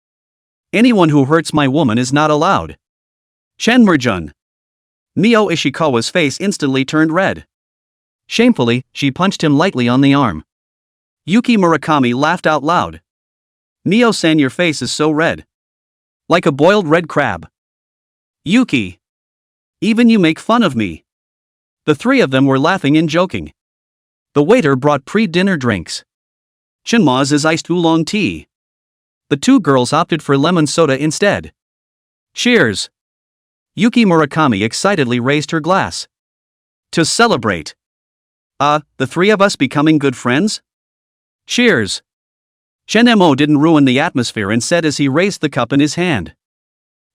Anyone who hurts my woman is not allowed. Chen-majuan. Mio Ishikawa's face instantly turned red. Shamefully, she punched him lightly on the arm. Yuki Murakami laughed out loud. Mio-san, your face is so red. Like a boiled red crab. Yuki. Even you make fun of me. The three of them were laughing and joking. The waiter brought pre-dinner drinks. Chen-ma's is iced oolong tea. The two girls opted for lemon soda instead. Cheers. Yuki Murakami excitedly raised her glass. To celebrate. The three of us becoming good friends? Cheers. Chen-mo didn't ruin the atmosphere and said as he raised the cup in his hand.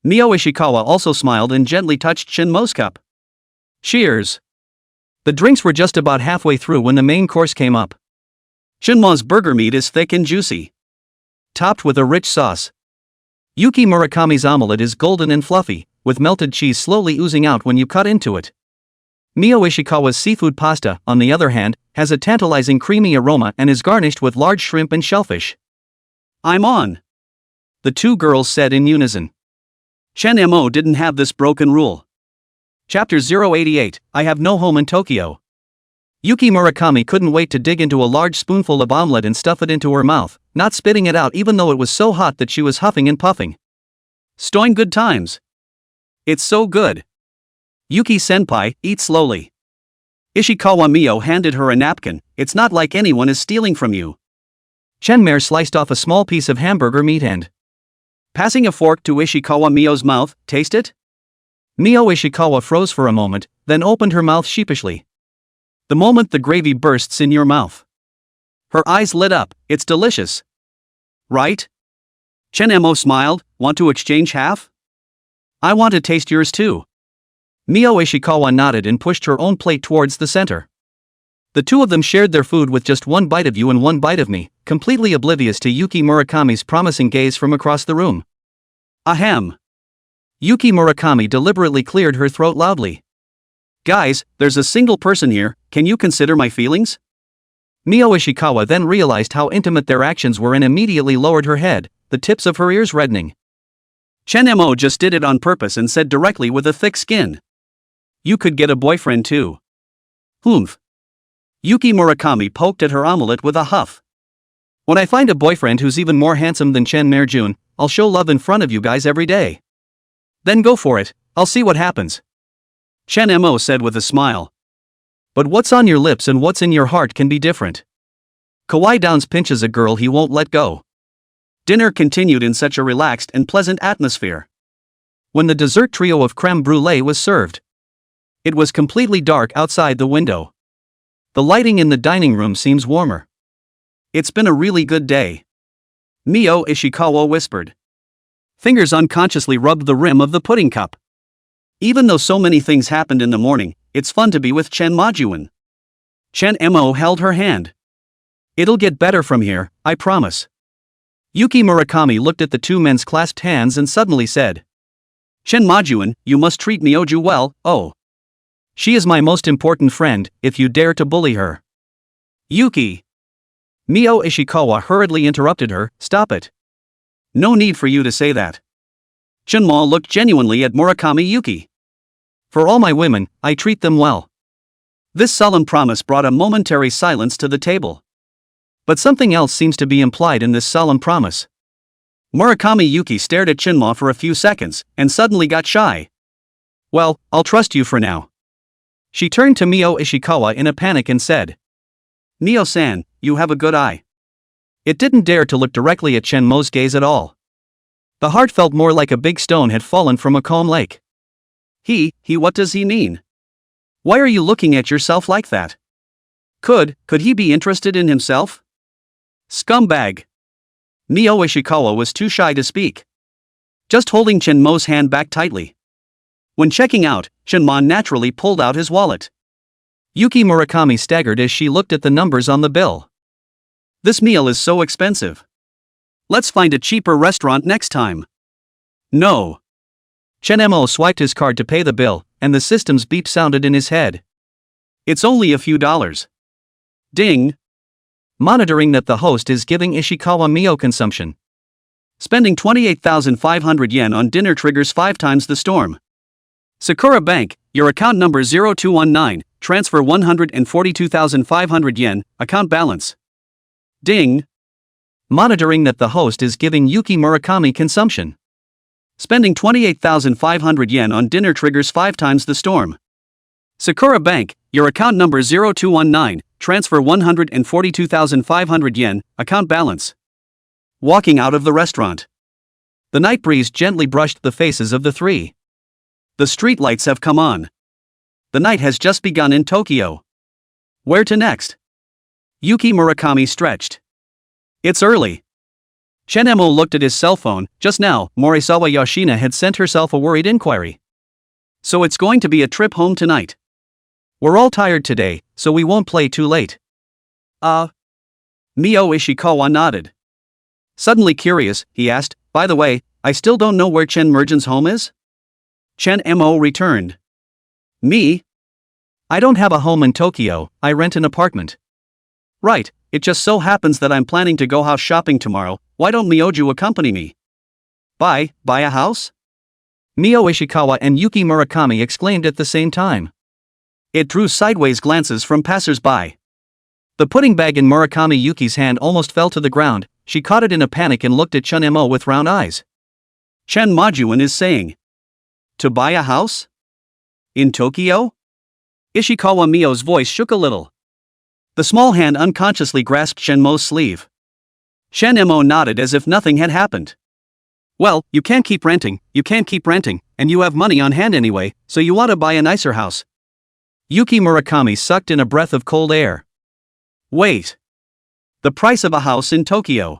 Mio Ishikawa also smiled and gently touched Chen-mo's cup. Cheers. The drinks were just about halfway through when the main course came up. Chen-ma's burger meat is thick and juicy. Topped with a rich sauce. Yuki Murakami's omelette is golden and fluffy, with melted cheese slowly oozing out when you cut into it. Mio Ishikawa's seafood pasta, on the other hand, has a tantalizing creamy aroma and is garnished with large shrimp and shellfish. I'm on. The two girls said in unison. Chen-mo didn't have this broken rule. Chapter 088, I have no home in Tokyo. Yuki Murakami couldn't wait to dig into a large spoonful of omelette and stuff it into her mouth, not spitting it out even though it was so hot that she was huffing and puffing. Stoin good times. It's so good. Yuki-senpai, eat slowly. Ishikawa Mio handed her a napkin. It's not like anyone is stealing from you. Chenmare sliced off a small piece of hamburger meat and, passing a fork to Ishikawa Mio's mouth, taste it? Mio Ishikawa froze for a moment, then opened her mouth sheepishly. The moment the gravy bursts in your mouth. Her eyes lit up. It's delicious. Right? Chenmo smiled. Want to exchange half? I want to taste yours too. Mio Ishikawa nodded and pushed her own plate towards the center. The two of them shared their food with just one bite of you and one bite of me, completely oblivious to Yuki Murakami's promising gaze from across the room. Ahem. Yuki Murakami deliberately cleared her throat loudly. Guys, there's a single person here, can you consider my feelings? Mio Ishikawa then realized how intimate their actions were and immediately lowered her head, the tips of her ears reddening. Chenmo just did it on purpose and said directly with a thick skin. You could get a boyfriend too. Humph. Yuki Murakami poked at her omelette with a huff. When I find a boyfriend who's even more handsome than Chenmare Jun, I'll show love in front of you guys every day. Then go for it, I'll see what happens. Chenmo said with a smile. But what's on your lips and what's in your heart can be different. Kawaii Downs pinches a girl he won't let go. Dinner continued in such a relaxed and pleasant atmosphere. When the dessert trio of creme brulee was served, it was completely dark outside the window. The lighting in the dining room seems warmer. It's been a really good day. Mio Ishikawa whispered. Fingers unconsciously rubbed the rim of the pudding cup. Even though so many things happened in the morning, it's fun to be with Chen Majuan. Chenmo held her hand. It'll get better from here, I promise. Yuki Murakami looked at the two men's clasped hands and suddenly said. Chen Majuan, you must treat Mioju well, oh. She is my most important friend, if you dare to bully her. Yuki. Mio Ishikawa hurriedly interrupted her, stop it. No need for you to say that. Chenmo looked genuinely at Murakami Yuki. For all my women, I treat them well. This solemn promise brought a momentary silence to the table. But something else seems to be implied in this solemn promise. Murakami Yuki stared at Chenmo for a few seconds, and suddenly got shy. Well, I'll trust you for now. She turned to Mio Ishikawa in a panic and said. Mio-san, you have a good eye. It didn't dare to look directly at Chenmo's gaze at all. The heart felt more like a big stone had fallen from a calm lake. What does he mean? Why are you looking at yourself like that? Could he be interested in himself? Scumbag. Mio Ishikawa was too shy to speak. Just holding Chenmo's hand back tightly. When checking out, Chenmo naturally pulled out his wallet. Yuki Murakami staggered as she looked at the numbers on the bill. This meal is so expensive. Let's find a cheaper restaurant next time. No. Chenmo swiped his card to pay the bill, and the system's beep sounded in his head. It's only a few dollars. Ding. Monitoring that the host is giving Ishikawa Mio consumption. Spending 28,500 yen on dinner triggers 5 times the storm. Sakura Bank, your account number 0219, transfer 142,500 yen, account balance. Ding. Monitoring that the host is giving Yuki Murakami consumption. Spending 28,500 yen on dinner triggers 5 times the storm. Sakura Bank, your account number 0219, transfer 142,500 yen, account balance. Walking out of the restaurant. The night breeze gently brushed the faces of the three. The streetlights have come on. The night has just begun in Tokyo. Where to next? Yuki Murakami stretched. It's early. Chenmo looked at his cell phone. Just now, Morisawa Yoshina had sent herself a worried inquiry. So it's going to be a trip home tonight. We're all tired today, so we won't play too late. Mio Ishikawa nodded. Suddenly curious, he asked, by the way, I still don't know where Chen Mergen's home is? Chenmo returned. Me? I don't have a home in Tokyo, I rent an apartment. Right, it just so happens that I'm planning to go house shopping tomorrow, why don't Mioju accompany me? Buy a house? Mio Ishikawa and Yuki Murakami exclaimed at the same time. It drew sideways glances from passers-by. The pudding bag in Murakami Yuki's hand almost fell to the ground. She caught it in a panic and looked at Chun Mo with round eyes. Chen Majuan is saying. To buy a house? In Tokyo? Ishikawa Mio's voice shook a little. The small hand unconsciously grasped Shenmo's sleeve. Shenmo nodded as if nothing had happened. Well, you can't keep renting, and you have money on hand anyway, so you want to buy a nicer house. Yuki Murakami sucked in a breath of cold air. Wait. The price of a house in Tokyo.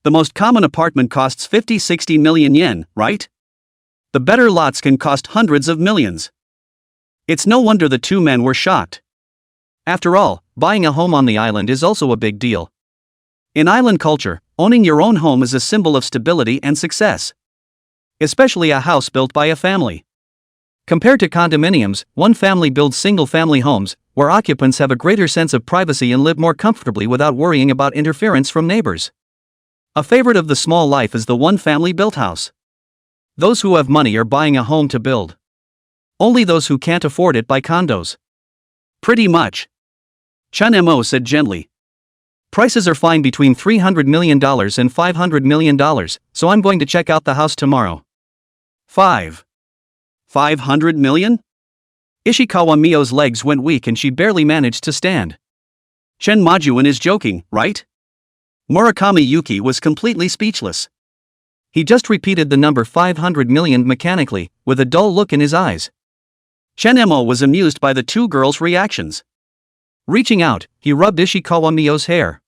The most common apartment costs 50-60 million yen, right? The better lots can cost hundreds of millions. It's no wonder the two men were shocked. After all, buying a home on the island is also a big deal. In island culture, owning your own home is a symbol of stability and success. Especially a house built by a family. Compared to condominiums, one family builds single-family homes, where occupants have a greater sense of privacy and live more comfortably without worrying about interference from neighbors. A favorite of the small life is the one-family built house. Those who have money are buying a home to build. Only those who can't afford it buy condos. Pretty much. Chun Mo said gently. Prices are fine between $300 million and $500 million, so I'm going to check out the house tomorrow. 500 million? Ishikawa Mio's legs went weak and she barely managed to stand. Chen Majuan is joking, right? Murakami Yuki was completely speechless. He just repeated the number 500 million mechanically, with a dull look in his eyes. Chen Mo was amused by the two girls' reactions. Reaching out, he rubbed Ishikawa Mio's hair.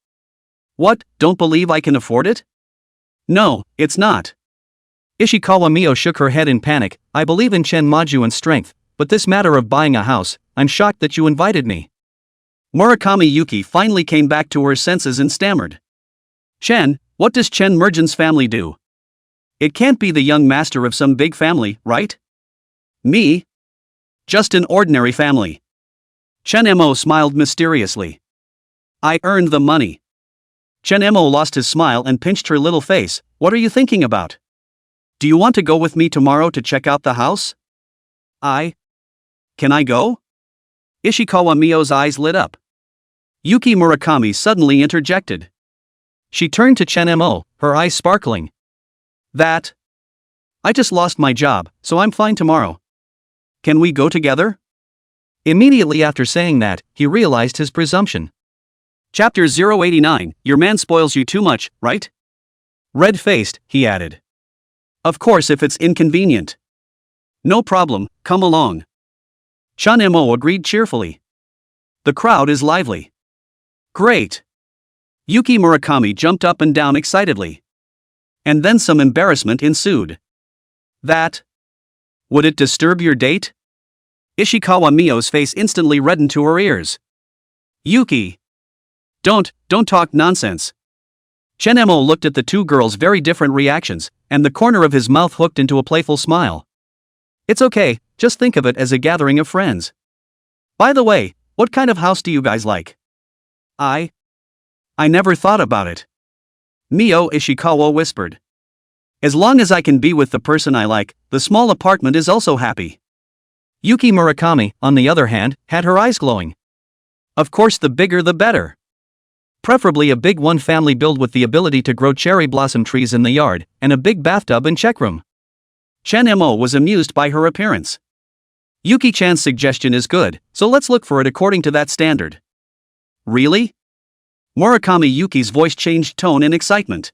What, don't believe I can afford it? No, it's not. Ishikawa Mio shook her head in panic. I believe in Chen Majuan's strength, but this matter of buying a house, I'm shocked that you invited me. Murakami Yuki finally came back to her senses and stammered. Chen, what does Chen Mergen's family do? It can't be the young master of some big family, right? Me? Just an ordinary family. Chen Mo smiled mysteriously. I earned the money. Chen Mo lost his smile and pinched her little face. What are you thinking about? Do you want to go with me tomorrow to check out the house? Can I go? Ishikawa Mio's eyes lit up. Yuki Murakami suddenly interjected. She turned to Chen Mo, her eyes sparkling. I just lost my job, so I'm fine tomorrow. Can we go together? Immediately after saying that, he realized his presumption. Chapter 089, Your man spoils you too much, right? Red-faced, he added. Of course if it's inconvenient. No problem, come along. Chun Mo agreed cheerfully. The crowd is lively. Great. Yuki Murakami jumped up and down excitedly. And then some embarrassment ensued. Would it disturb your date? Ishikawa Mio's face instantly reddened to her ears. Yuki. Don't talk nonsense. Chen Mo looked at the two girls' very different reactions, and the corner of his mouth hooked into a playful smile. It's okay, just think of it as a gathering of friends. By the way, what kind of house do you guys like? I never thought about it. Mio Ishikawa whispered. As long as I can be with the person I like, the small apartment is also happy. Yuki Murakami, on the other hand, had her eyes glowing. Of course the bigger the better. Preferably a big one-family build with the ability to grow cherry blossom trees in the yard, and a big bathtub and check room. Chen Mo was amused by her appearance. Yuki-chan's suggestion is good, so let's look for it according to that standard. Really? Murakami Yuki's voice changed tone in excitement.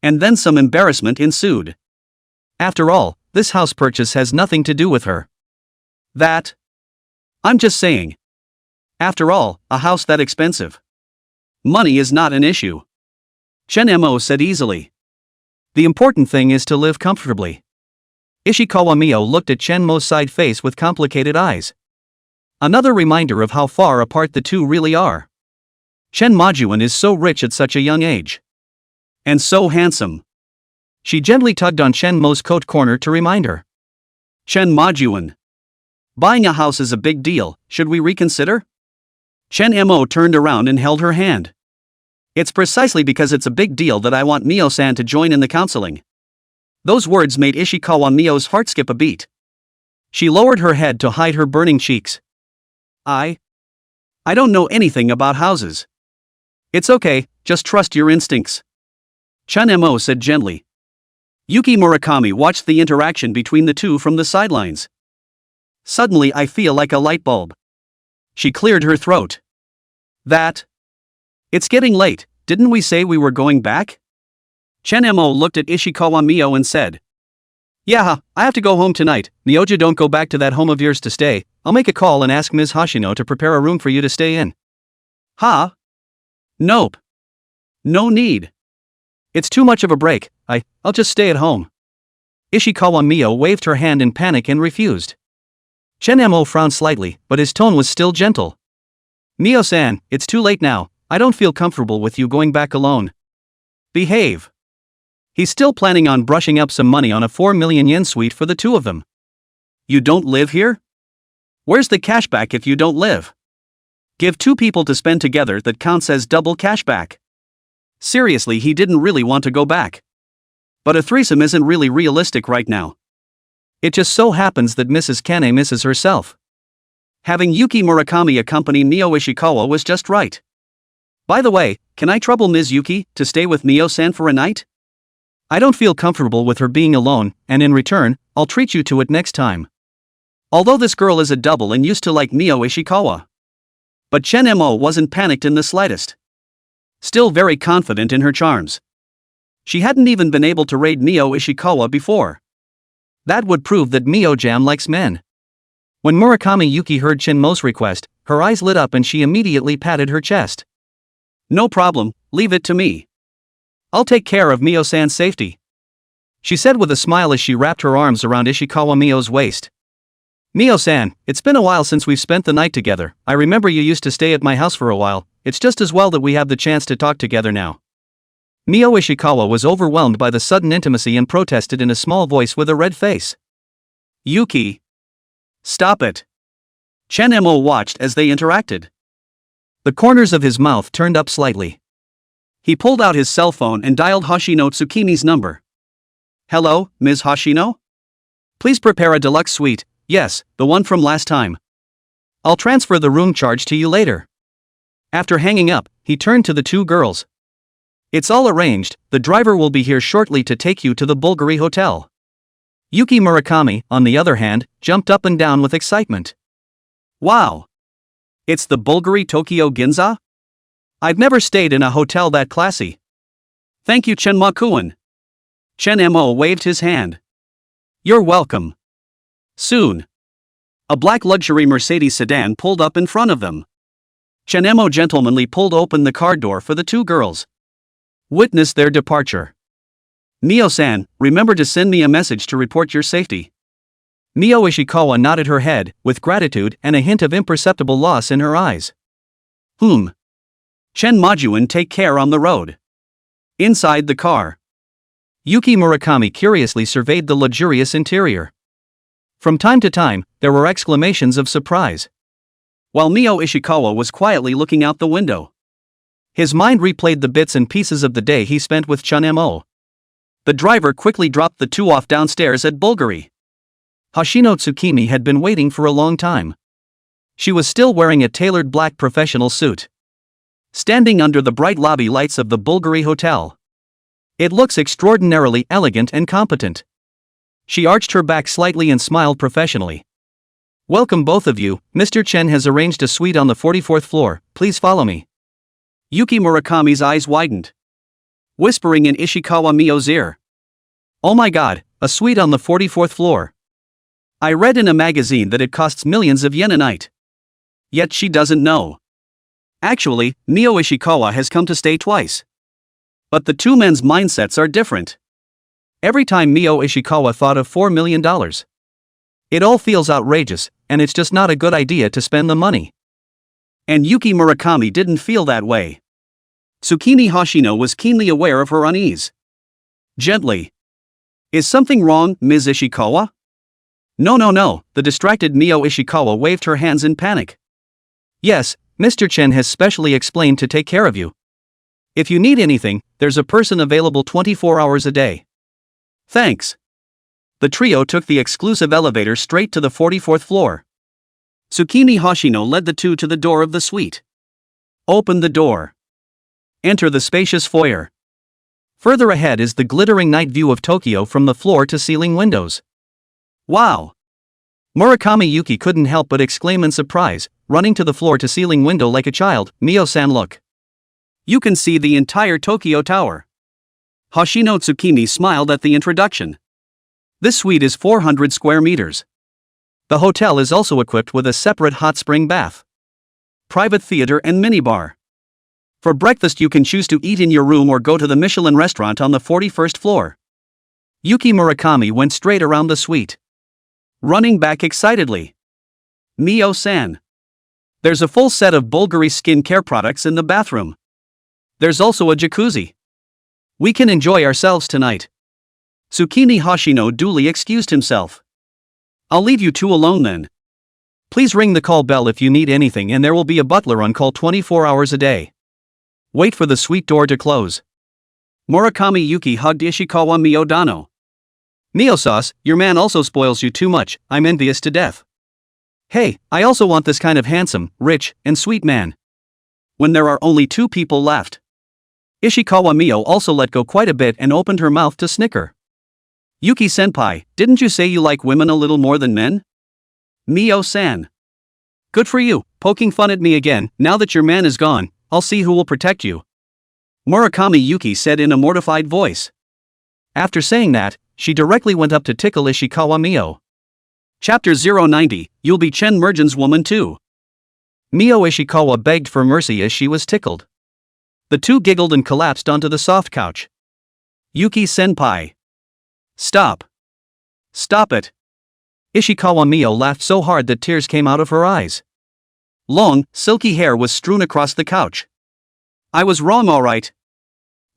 And then some embarrassment ensued. After all, this house purchase has nothing to do with her. I'm just saying. After all, a house that expensive. Money is not an issue. Chen Mo said easily. The important thing is to live comfortably. Ishikawa Mio looked at Chen Mo's side face with complicated eyes. Another reminder of how far apart the two really are. Chen Majuan is so rich at such a young age. And so handsome. She gently tugged on Chen Mo's coat corner to remind her. Chen Majuan. Buying a house is a big deal, should we reconsider? Chen Mo turned around and held her hand. It's precisely because it's a big deal that I want Mio-san to join in the counseling. Those words made Ishikawa Mio's heart skip a beat. She lowered her head to hide her burning cheeks. I don't know anything about houses. It's okay, just trust your instincts. Chun-mo said gently. Yuki Murakami watched the interaction between the two from the sidelines. Suddenly I feel like a light bulb. She cleared her throat. It's getting late, didn't we say we were going back? Chun-mo looked at Ishikawa Mio and said. Yeah, I have to go home tonight. Mioja, don't go back to that home of yours to stay. I'll make a call and ask Ms. Hoshino to prepare a room for you to stay in. Huh? Nope. No need. It's too much of a break. I'll just stay at home. Ishikawa Mio waved her hand in panic and refused. Chun-mo frowned slightly, but his tone was still gentle. Mio-san, it's too late now. I don't feel comfortable with you going back alone. Behave. He's still planning on brushing up some money on a 4 million yen suite for the two of them. You don't live here? Where's the cashback if you don't live? Give two people to spend together, that counts as double cashback. Seriously, he didn't really want to go back. But a threesome isn't really realistic right now. It just so happens that Mrs. Kane misses herself. Having Yuki Murakami accompany Mio Ishikawa was just right. By the way, can I trouble Ms. Yuki to stay with Mio-san for a night? I don't feel comfortable with her being alone, and in return, I'll treat you to it next time. Although this girl is a double and used to like Mio Ishikawa. But Chun-mo wasn't panicked in the slightest. Still very confident in her charms. She hadn't even been able to raid Mio Ishikawa before. That would prove that Mio-jam likes men. When Murakami Yuki heard Chun-mo's request, her eyes lit up and she immediately patted her chest. No problem, leave it to me. I'll take care of Mio-san's safety. She said with a smile as she wrapped her arms around Ishikawa Mio's waist. Mio-san, it's been a while since we've spent the night together. I remember you used to stay at my house for a while. It's just as well that we have the chance to talk together now. Mio Ishikawa was overwhelmed by the sudden intimacy and protested in a small voice with a red face. Yuki. Stop it. Chun-mo watched as they interacted. The corners of his mouth turned up slightly. He pulled out his cell phone and dialed Hoshino Tsukimi's number. Hello, Ms. Hoshino? Please prepare a deluxe suite. Yes, the one from last time. I'll transfer the room charge to you later. After hanging up, he turned to the two girls. It's all arranged, the driver will be here shortly to take you to the Bulgari Hotel. Yuki Murakami, on the other hand, jumped up and down with excitement. Wow! It's the Bulgari Tokyo Ginza? I've never stayed in a hotel that classy. Thank you, Chun-mo-kun. Chun-mo waved his hand. You're welcome. Soon. A black luxury Mercedes sedan pulled up in front of them. Chun-mo gentlemanly pulled open the car door for the two girls. Witness their departure. Mio-san, remember to send me a message to report your safety. Mio Ishikawa nodded her head, with gratitude and a hint of imperceptible loss in her eyes. Chun-mo-jun, take care on the road. Inside the car. Yuki Murakami curiously surveyed the luxurious interior. From time to time, there were exclamations of surprise. While Mio Ishikawa was quietly looking out the window. His mind replayed the bits and pieces of the day he spent with Chun-mo. The driver quickly dropped the two off downstairs at Bulgari. Hoshino Tsukimi had been waiting for a long time. She was still wearing a tailored black professional suit. Standing under the bright lobby lights of the Bulgari Hotel. It looks extraordinarily elegant and competent. She arched her back slightly and smiled professionally. Welcome both of you, Mr. Chen has arranged a suite on the 44th floor, please follow me. Yuki Murakami's eyes widened. Whispering in Ishikawa Mio's ear. Oh my god, a suite on the 44th floor. I read in a magazine that it costs millions of yen a night. Yet she doesn't know. Actually, Mio Ishikawa has come to stay twice. But the two men's mindsets are different. Every time Mio Ishikawa thought of $4 million. It all feels outrageous, and it's just not a good idea to spend the money. And Yuki Murakami didn't feel that way. Tsukimi Hoshino was keenly aware of her unease. Gently. Is something wrong, Ms. Ishikawa? No, the distracted Mio Ishikawa waved her hands in panic. Yes, Mr. Chen has specially explained to take care of you. If you need anything, there's a person available 24 hours a day. Thanks. The trio took the exclusive elevator straight to the 44th floor. Tsukimi Hoshino led the two to the door of the suite. Open the door. Enter the spacious foyer. Further ahead is the glittering night view of Tokyo from the floor-to-ceiling windows. Wow! Murakami Yuki couldn't help but exclaim in surprise, running to the floor-to-ceiling window like a child. Mio-san, look. You can see the entire Tokyo Tower. Hoshino Tsukimi smiled at the introduction. This suite is 400 square meters. The hotel is also equipped with a separate hot spring bath, private theater and minibar. For breakfast you can choose to eat in your room or go to the Michelin restaurant on the 41st floor. Yuki Murakami went straight around the suite, running back excitedly. Mio-san. There's a full set of Bulgari skin care products in the bathroom. There's also a jacuzzi. We can enjoy ourselves tonight. Tsukimi Hoshino duly excused himself. I'll leave you two alone then. Please ring the call bell if you need anything, and there will be a butler on call 24 hours a day. Wait for the suite door to close. Murakami Yuki hugged Ishikawa Miyodano. Mio-sauce, your man also spoils you too much, I'm envious to death. Hey, I also want this kind of handsome, rich, and sweet man. When there are only two people left. Ishikawa Mio also let go quite a bit and opened her mouth to snicker. Yuki-senpai, didn't you say you like women a little more than men? Mio-san. Good for you, poking fun at me again. Now that your man is gone, I'll see who will protect you. Murakami Yuki said in a mortified voice. After saying that, she directly went up to tickle Ishikawa Mio. Chapter 090, You'll be Chen Mergen's woman too. Mio Ishikawa begged for mercy as she was tickled. The two giggled and collapsed onto the soft couch. Yuki-senpai. Stop. Stop it. Ishikawa Mio laughed so hard that tears came out of her eyes. Long, silky hair was strewn across the couch. I was wrong, all right.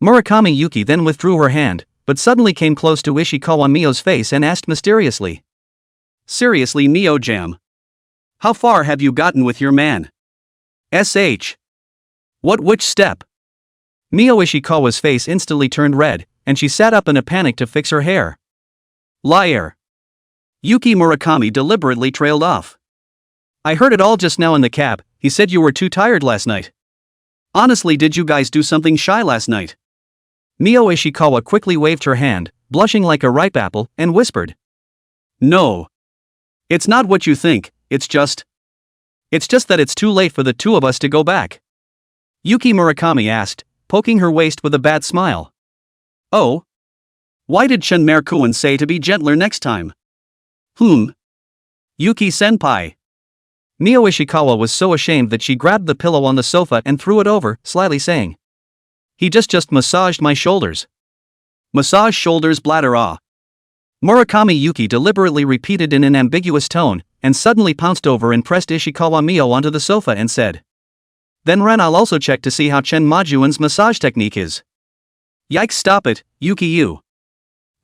Murakami Yuki then withdrew her hand, but suddenly came close to Ishikawa Mio's face and asked mysteriously. Seriously, Mio-jam. How far have you gotten with your man? SH. Which step? Mio Ishikawa's face instantly turned red, and she sat up in a panic to fix her hair. Liar. Yuki Murakami deliberately trailed off. I heard it all just now in the cab. He said you were too tired last night. Honestly, did you guys do something shy last night? Mio Ishikawa quickly waved her hand, blushing like a ripe apple, and whispered. No. It's not what you think, it's just that it's too late for the two of us to go back. Yuki Murakami asked, poking her waist with a bad smile. Oh? Why did Shenmue-kun say to be gentler next time? Yuki-senpai. Mio Ishikawa was so ashamed that she grabbed the pillow on the sofa and threw it over, slyly saying. He just massaged my shoulders. Massage shoulders bladder ah. Murakami Yuki deliberately repeated in an ambiguous tone, and suddenly pounced over and pressed Ishikawa Mio onto the sofa and said. Then Ren, I'll also check to see how Chen Majuan's massage technique is. Yikes, stop it, Yuki you.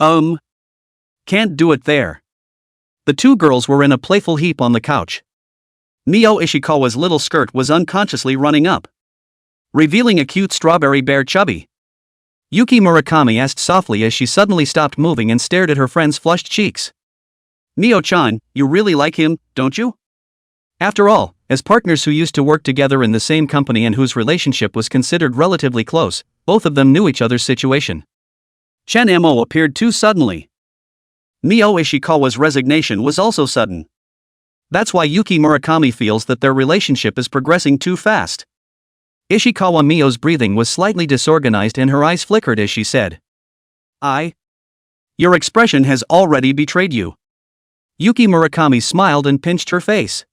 Can't do it there. The two girls were in a playful heap on the couch. Mio Ishikawa's little skirt was unconsciously running up, revealing a cute strawberry bear chubby. Yuki Murakami asked softly as she suddenly stopped moving and stared at her friend's flushed cheeks. Mio-chan, you really like him, don't you? After all, as partners who used to work together in the same company and whose relationship was considered relatively close, both of them knew each other's situation. Chen Mo appeared too suddenly. Mio Ishikawa's resignation was also sudden. That's why Yuki Murakami feels that their relationship is progressing too fast. Ishikawa Mio's breathing was slightly disorganized and her eyes flickered as she said. Your expression has already betrayed you. Yuki Murakami smiled and pinched her face.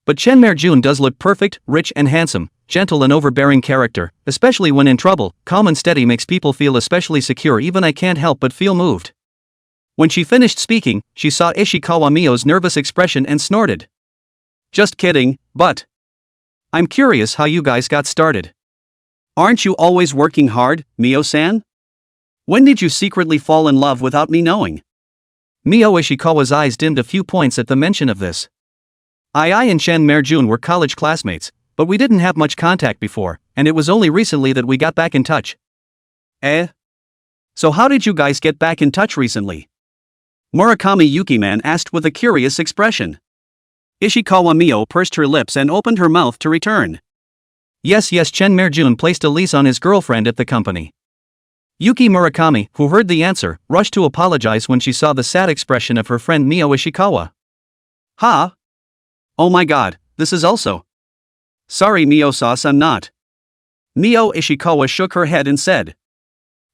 But Chen Merjun does look perfect, rich and handsome, gentle and overbearing character, especially when in trouble, calm and steady makes people feel especially secure. Even I can't help but feel moved. When she finished speaking, she saw Ishikawa Mio's nervous expression and snorted. Just kidding, but I'm curious how you guys got started. Aren't you always working hard, Mio-san? When did you secretly fall in love without me knowing? Mio Ishikawa's eyes dimmed a few points at the mention of this. I and Chen Merjun were college classmates, but we didn't have much contact before, and it was only recently that we got back in touch. So how did you guys get back in touch recently? Murakami Yuki-man asked with a curious expression. Ishikawa Mio pursed her lips and opened her mouth to return. Yes, Chen Merjun placed a lease on his girlfriend at the company. Yuki Murakami, who heard the answer, rushed to apologize when she saw the sad expression of her friend Mio Ishikawa. Ha? Oh my god, this is also. Sorry Mio-san, I'm not. Mio Ishikawa shook her head and said.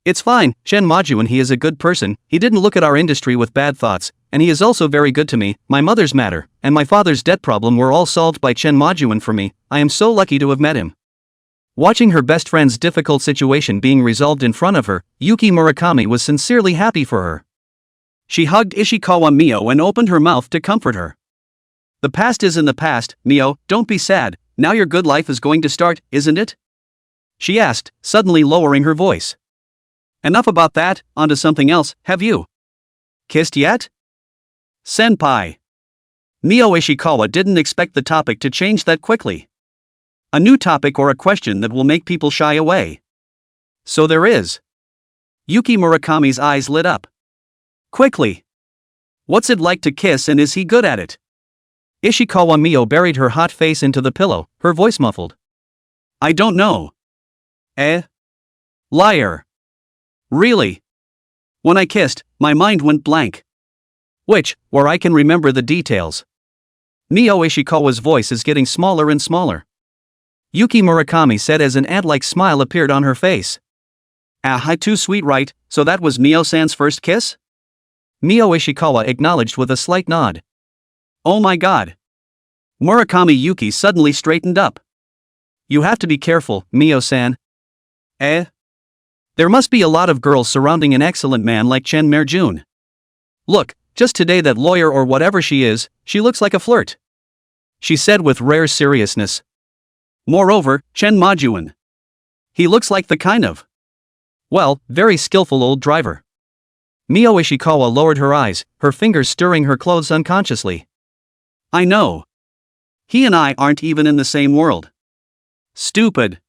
It's fine, Chen Majuan, he is a good person, he didn't look at our industry with bad thoughts, and he is also very good to me. My mother's matter, and my father's debt problem were all solved by Chen Majuan for me. I am so lucky to have met him. Watching her best friend's difficult situation being resolved in front of her, Yuki Murakami was sincerely happy for her. She hugged Ishikawa Mio and opened her mouth to comfort her. The past is in the past, Mio, don't be sad, now your good life is going to start, isn't it? She asked, suddenly lowering her voice. Enough about that, onto something else, have you kissed yet? Senpai. Mio Ishikawa didn't expect the topic to change that quickly. A new topic or a question that will make people shy away. So there is. Yuki Murakami's eyes lit up. Quickly. What's it like to kiss and is he good at it? Ishikawa Mio buried her hot face into the pillow, her voice muffled. I don't know. Liar. Really? When I kissed, my mind went blank. Where I can remember the details. Mio Ishikawa's voice is getting smaller and smaller. Yuki Murakami said as an ant-like smile appeared on her face. Hi, too sweet, right? So that was Mio-san's first kiss? Mio Ishikawa acknowledged with a slight nod. Oh my god. Murakami Yuki suddenly straightened up. You have to be careful, Mio-san. There must be a lot of girls surrounding an excellent man like Chen Merjun. Look, just today that lawyer or whatever she is, she looks like a flirt. She said with rare seriousness. Moreover, Chen Majuan. He looks like the kind of, very skillful old driver. Mio Ishikawa lowered her eyes, her fingers stirring her clothes unconsciously. I know. He and I aren't even in the same world. Stupid.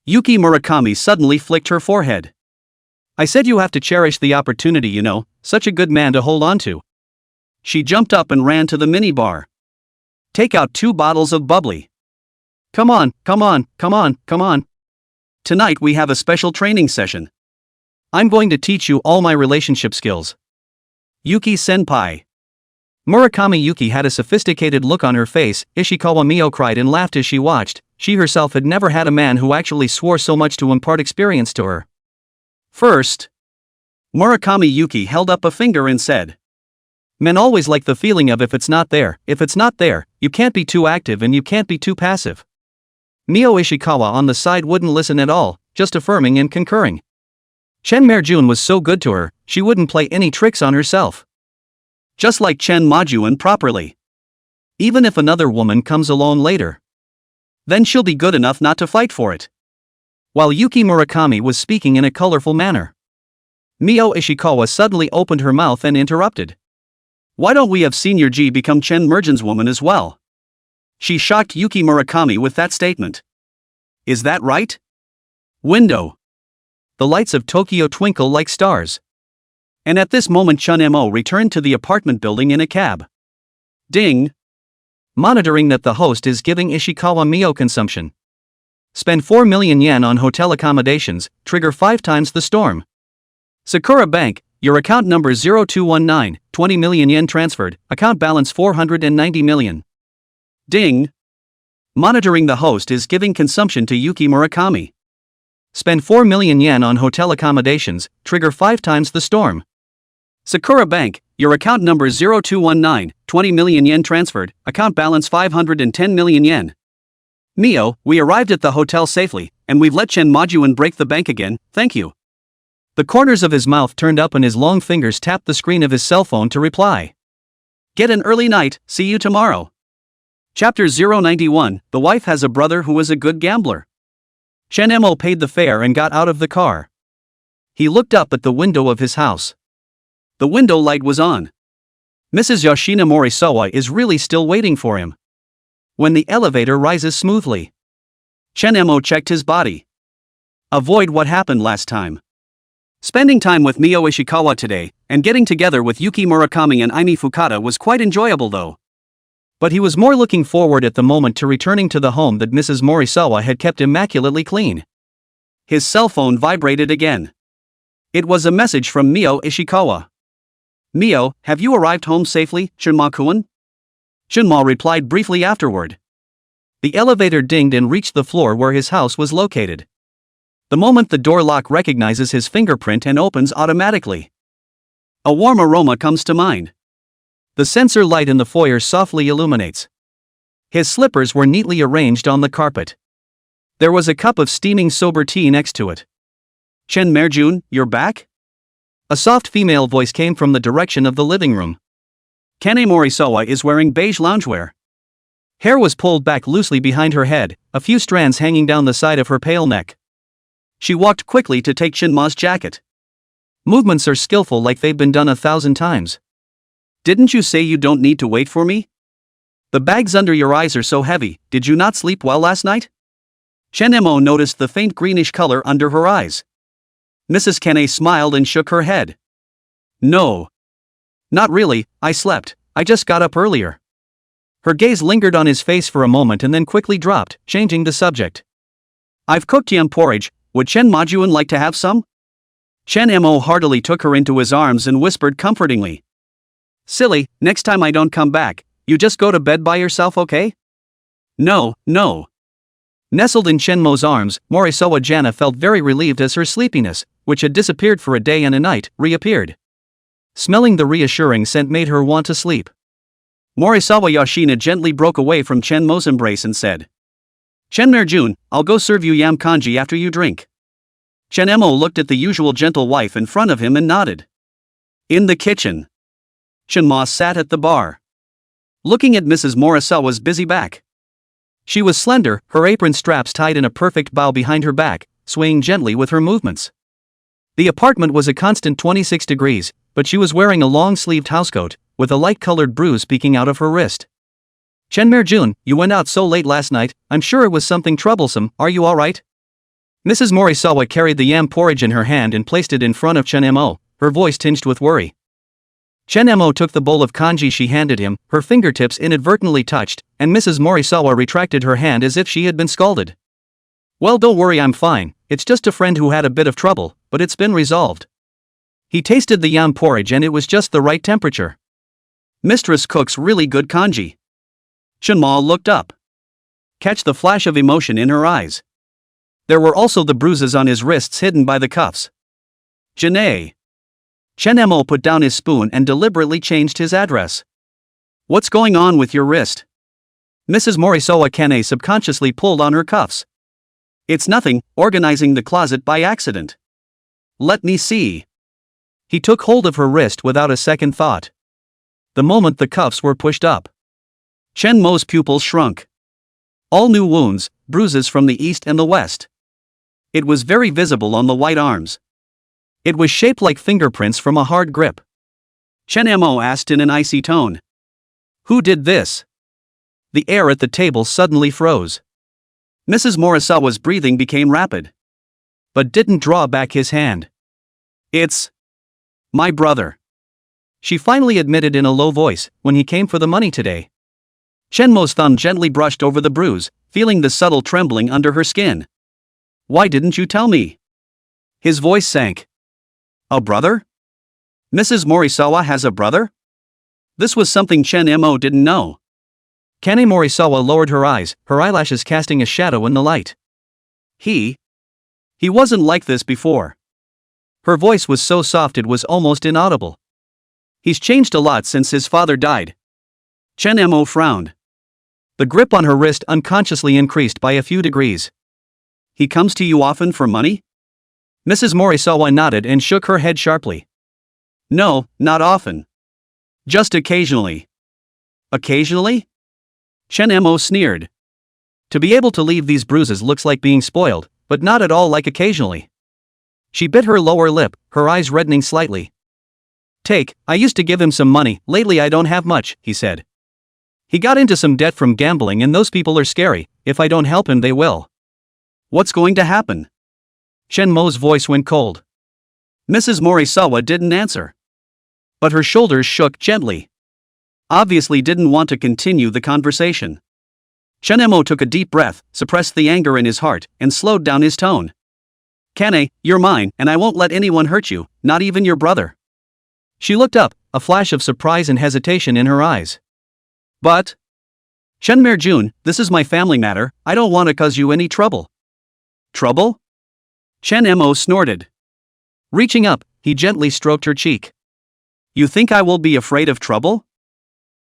Yuki Murakami suddenly flicked her forehead. I said you have to cherish the opportunity, you know, such a good man to hold on to. She jumped up and ran to the minibar. Take out 2 bottles of bubbly. Come on. Tonight we have a special training session. I'm going to teach you all my relationship skills. Yuki-senpai. Murakami Yuki had a sophisticated look on her face. Ishikawa Mio cried and laughed as she watched. She herself had never had a man who actually swore so much to impart experience to her. First, Murakami Yuki held up a finger and said. Men always like the feeling of if it's not there, you can't be too active and you can't be too passive. Mio Ishikawa on the side wouldn't listen at all, just affirming and concurring. Chen Merjun was so good to her, she wouldn't play any tricks on herself. Just like Chen Majuan properly. Even if another woman comes along later, then she'll be good enough not to fight for it. While Yuki Murakami was speaking in a colorful manner, Mio Ishikawa suddenly opened her mouth and interrupted. Why don't we have Senior G become Chen Merjun's woman as well? She shocked Yuki Murakami with that statement. Is that right? Window. The lights of Tokyo twinkle like stars. And at this moment Chun Mo returned to the apartment building in a cab. Ding. Monitoring that the host is giving Ishikawa Mio consumption. Spend 4 million yen on hotel accommodations, trigger 5 times the storm. Sakura Bank, your account number 0219, 20 million yen transferred, account balance 490 million. Ding. Monitoring the host is giving consumption to Yuki Murakami. Spend 4 million yen on hotel accommodations, trigger 5 times the storm. Sakura Bank, your account number 0219, 20 million yen transferred, account balance 510 million yen. Mio, we arrived at the hotel safely, and we've let Chen Majuan break the bank again, thank you. The corners of his mouth turned up and his long fingers tapped the screen of his cell phone to reply. Get an early night, see you tomorrow. Chapter 091, The wife has a brother who is a good gambler. Chen Mo paid the fare and got out of the car. He looked up at the window of his house. The window light was on. Mrs. Yoshina Morisawa is really still waiting for him. When the elevator rises smoothly, Chen Mo checked his body. Avoid what happened last time. Spending time with Mio Ishikawa today, and getting together with Yuki Murakami and Aimi Fukada was quite enjoyable though. But he was more looking forward at the moment to returning to the home that Mrs. Morisawa had kept immaculately clean. His cell phone vibrated again. It was a message from Mio Ishikawa. "Mio, have you arrived home safely, Shunma-kun?" Shunma replied briefly afterward. The elevator dinged and reached the floor where his house was located. The moment the door lock recognizes his fingerprint and opens automatically. A warm aroma comes to mind. The sensor light in the foyer softly illuminates. His slippers were neatly arranged on the carpet. There was a cup of steaming sober tea next to it. "Chen Merjun, you're back?" A soft female voice came from the direction of the living room. Kane Morisawa is wearing beige loungewear. Hair was pulled back loosely behind her head, a few strands hanging down the side of her pale neck. She walked quickly to take Shinma's jacket. Movements are skillful like they've been done 1,000 times. "Didn't you say you don't need to wait for me? The bags under your eyes are so heavy, did you not sleep well last night?" Shinmo noticed the faint greenish color under her eyes. Mrs. Kane smiled and shook her head. "No. Not really, I slept, I just got up earlier." Her gaze lingered on his face for a moment and then quickly dropped, changing the subject. "I've cooked yam porridge, would Chen Majuan like to have some?" Chen Mo heartily took her into his arms and whispered comfortingly. "Silly, next time I don't come back, you just go to bed by yourself, okay?" "No, no." Nestled in Shenmo's arms, Morisawa Jana felt very relieved as her sleepiness, which had disappeared for a day and a night, reappeared. Smelling the reassuring scent made her want to sleep. Morisawa Yoshina gently broke away from Shenmo's embrace and said, "Chen Merjun, I'll go serve you yam kanji after you drink." Shenmo looked at the usual gentle wife in front of him and nodded. In the kitchen, Shinma sat at the bar, looking at Mrs. Morisawa's busy back. She was slender, her apron straps tied in a perfect bow behind her back, swaying gently with her movements. The apartment was a constant 26 degrees, but she was wearing a long-sleeved housecoat, with a light-colored bruise peeking out of her wrist. "Chen Merjun, you went out so late last night, I'm sure it was something troublesome, are you alright?" Mrs. Morisawa carried the yam porridge in her hand and placed it in front of Chen Mo, her voice tinged with worry. Chen Mo took the bowl of kanji she handed him, her fingertips inadvertently touched, and Mrs. Morisawa retracted her hand as if she had been scalded. "Well, don't worry, I'm fine, it's just a friend who had a bit of trouble, but it's been resolved." He tasted the yam porridge and it was just the right temperature. "Mistress cooks really good kanji." Shinma looked up. Catch the flash of emotion in her eyes. There were also the bruises on his wrists hidden by the cuffs. "Janae." Chen Mo put down his spoon and deliberately changed his address. "What's going on with your wrist?" Mrs. Morisawa Kane subconsciously pulled on her cuffs. "It's nothing, organizing the closet by accident." "Let me see." He took hold of her wrist without a second thought. The moment the cuffs were pushed up, Chen Mo's pupils shrunk. All new wounds, bruises from the east and the west. It was very visible on the white arms. It was shaped like fingerprints from a hard grip. Chen Mo asked in an icy tone. "Who did this?" The air at the table suddenly froze. Mrs. Morisawa's breathing became rapid, but didn't draw back his hand. "It's my brother," she finally admitted in a low voice, "when he came for the money today." Shenmo's thumb gently brushed over the bruise, feeling the subtle trembling under her skin. "Why didn't you tell me?" His voice sank. "A brother? Mrs. Morisawa has a brother?" This was something Chen Mo didn't know. Kane Morisawa lowered her eyes, her eyelashes casting a shadow in the light. He wasn't like this before. Her voice was so soft it was almost inaudible. "He's changed a lot since his father died." Chen Mo frowned. The grip on her wrist unconsciously increased by a few degrees. "He comes to you often for money?" Mrs. Morisawa nodded and shook her head sharply. "No, not often. Just occasionally." "Occasionally?" Chen Mo sneered. To be able to leave these bruises looks like being spoiled, but not at all like occasionally. She bit her lower lip, her eyes reddening slightly. I used to give him some money, lately I don't have much," he said. "He got into some debt from gambling and those people are scary, if I don't help him they will." "What's going to happen?" Shen Mo's voice went cold. Mrs. Morisawa didn't answer. But her shoulders shook gently. Obviously didn't want to continue the conversation. Chunemo took a deep breath, suppressed the anger in his heart, and slowed down his tone. Kane, you're mine, and I won't let anyone hurt you, not even your brother. She looked up, a flash of surprise and hesitation in her eyes. But... Chunmer-jun, this is my family matter, I don't want to cause you any trouble. Trouble? Chen-mo snorted. Reaching up, he gently stroked her cheek. You think I will be afraid of trouble?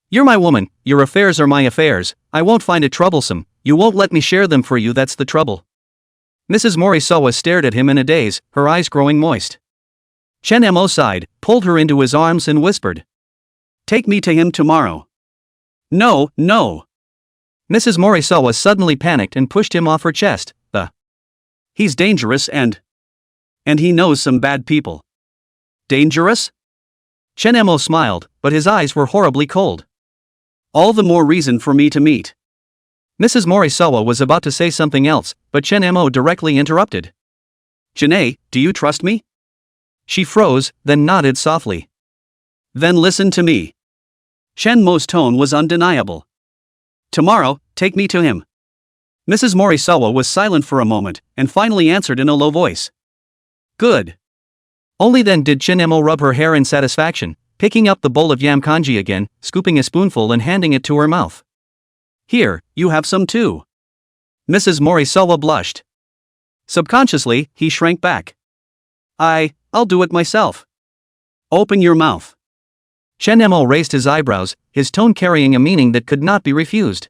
You're my woman, your affairs are my affairs, I won't find it troublesome, you won't let me share them for you, that's the trouble. Mrs. Morisawa stared at him in a daze, her eyes growing moist. Chen-mo sighed, pulled her into his arms and whispered. Take me to him tomorrow. No, no. Mrs. Morisawa suddenly panicked and pushed him off her chest. He's dangerous and he knows some bad people. Dangerous? Chen-mo smiled, but his eyes were horribly cold. All the more reason for me to meet. Mrs. Morisawa was about to say something else, but Chen-mo directly interrupted. Janae, do you trust me? She froze, then nodded softly. Then listen to me. Chen-mo's tone was undeniable. Tomorrow, take me to him. Mrs. Morisawa was silent for a moment, and finally answered in a low voice. Good. Only then did Chen-mo rub her hair in satisfaction, picking up the bowl of yam kanji again, scooping a spoonful and handing it to her mouth. Here, you have some too. Mrs. Morisawa blushed. Subconsciously, he shrank back. I'll do it myself. Open your mouth. Chen-mo raised his eyebrows, his tone carrying a meaning that could not be refused.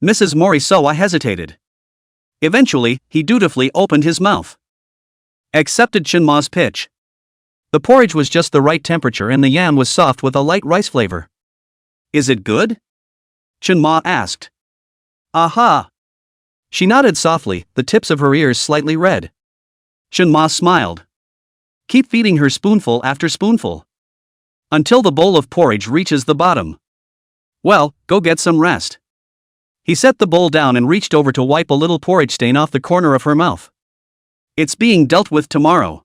Mrs. Morisawa hesitated. Eventually, he dutifully opened his mouth. Accepted Chen-mo's pitch. The porridge was just the right temperature and the yam was soft with a light rice flavor. Is it good? Chen-mo asked. Aha! She nodded softly, the tips of her ears slightly red. Chen-mo smiled. Keep feeding her spoonful after spoonful. Until the bowl of porridge reaches the bottom. Well, go get some rest. He set the bowl down and reached over to wipe a little porridge stain off the corner of her mouth. It's being dealt with tomorrow.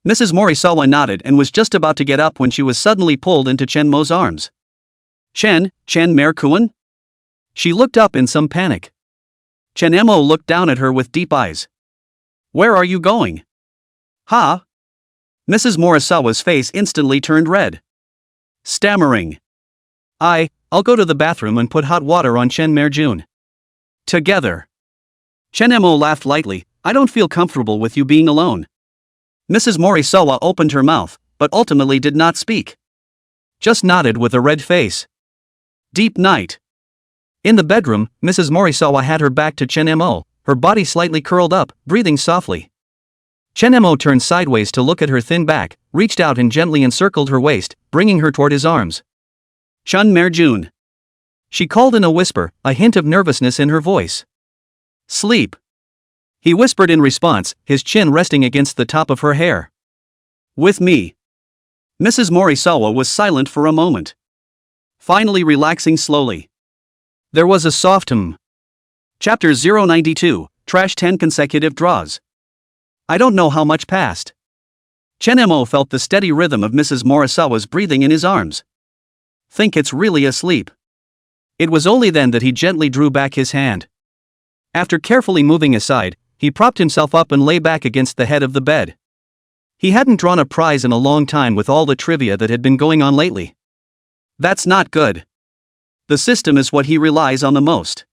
Mrs. Morisawa nodded and was just about to get up when she was suddenly pulled into Chen-mo's arms. Chen-mer-kun? She looked up in some panic. Chen-mo looked down at her with deep eyes. Where are you going? Ha? Mrs. Morisawa's face instantly turned red. Stammering. I'll go to the bathroom and put hot water on Chen-mer-jun. Together. Chen-mo laughed lightly. I don't feel comfortable with you being alone. Mrs. Morisawa opened her mouth, but ultimately did not speak. Just nodded with a red face. Deep night. In the bedroom, Mrs. Morisawa had her back to Chen-mo, her body slightly curled up, breathing softly. Chen-mo turned sideways to look at her thin back, reached out and gently encircled her waist, bringing her toward his arms. Chen-mer-jun. She called in a whisper, a hint of nervousness in her voice. Sleep. He whispered in response, his chin resting against the top of her hair. With me. Mrs. Morisawa was silent for a moment. Finally relaxing slowly. There was a soft Chapter 092, Trash 10 consecutive draws. I don't know how much passed. Chen-mo felt the steady rhythm of Mrs. Morisawa's breathing in his arms. Think it's really asleep. It was only then that he gently drew back his hand. After carefully moving aside, he propped himself up and lay back against the head of the bed. He hadn't drawn a prize in a long time with all the trivia that had been going on lately. That's not good. The system is what he relies on the most.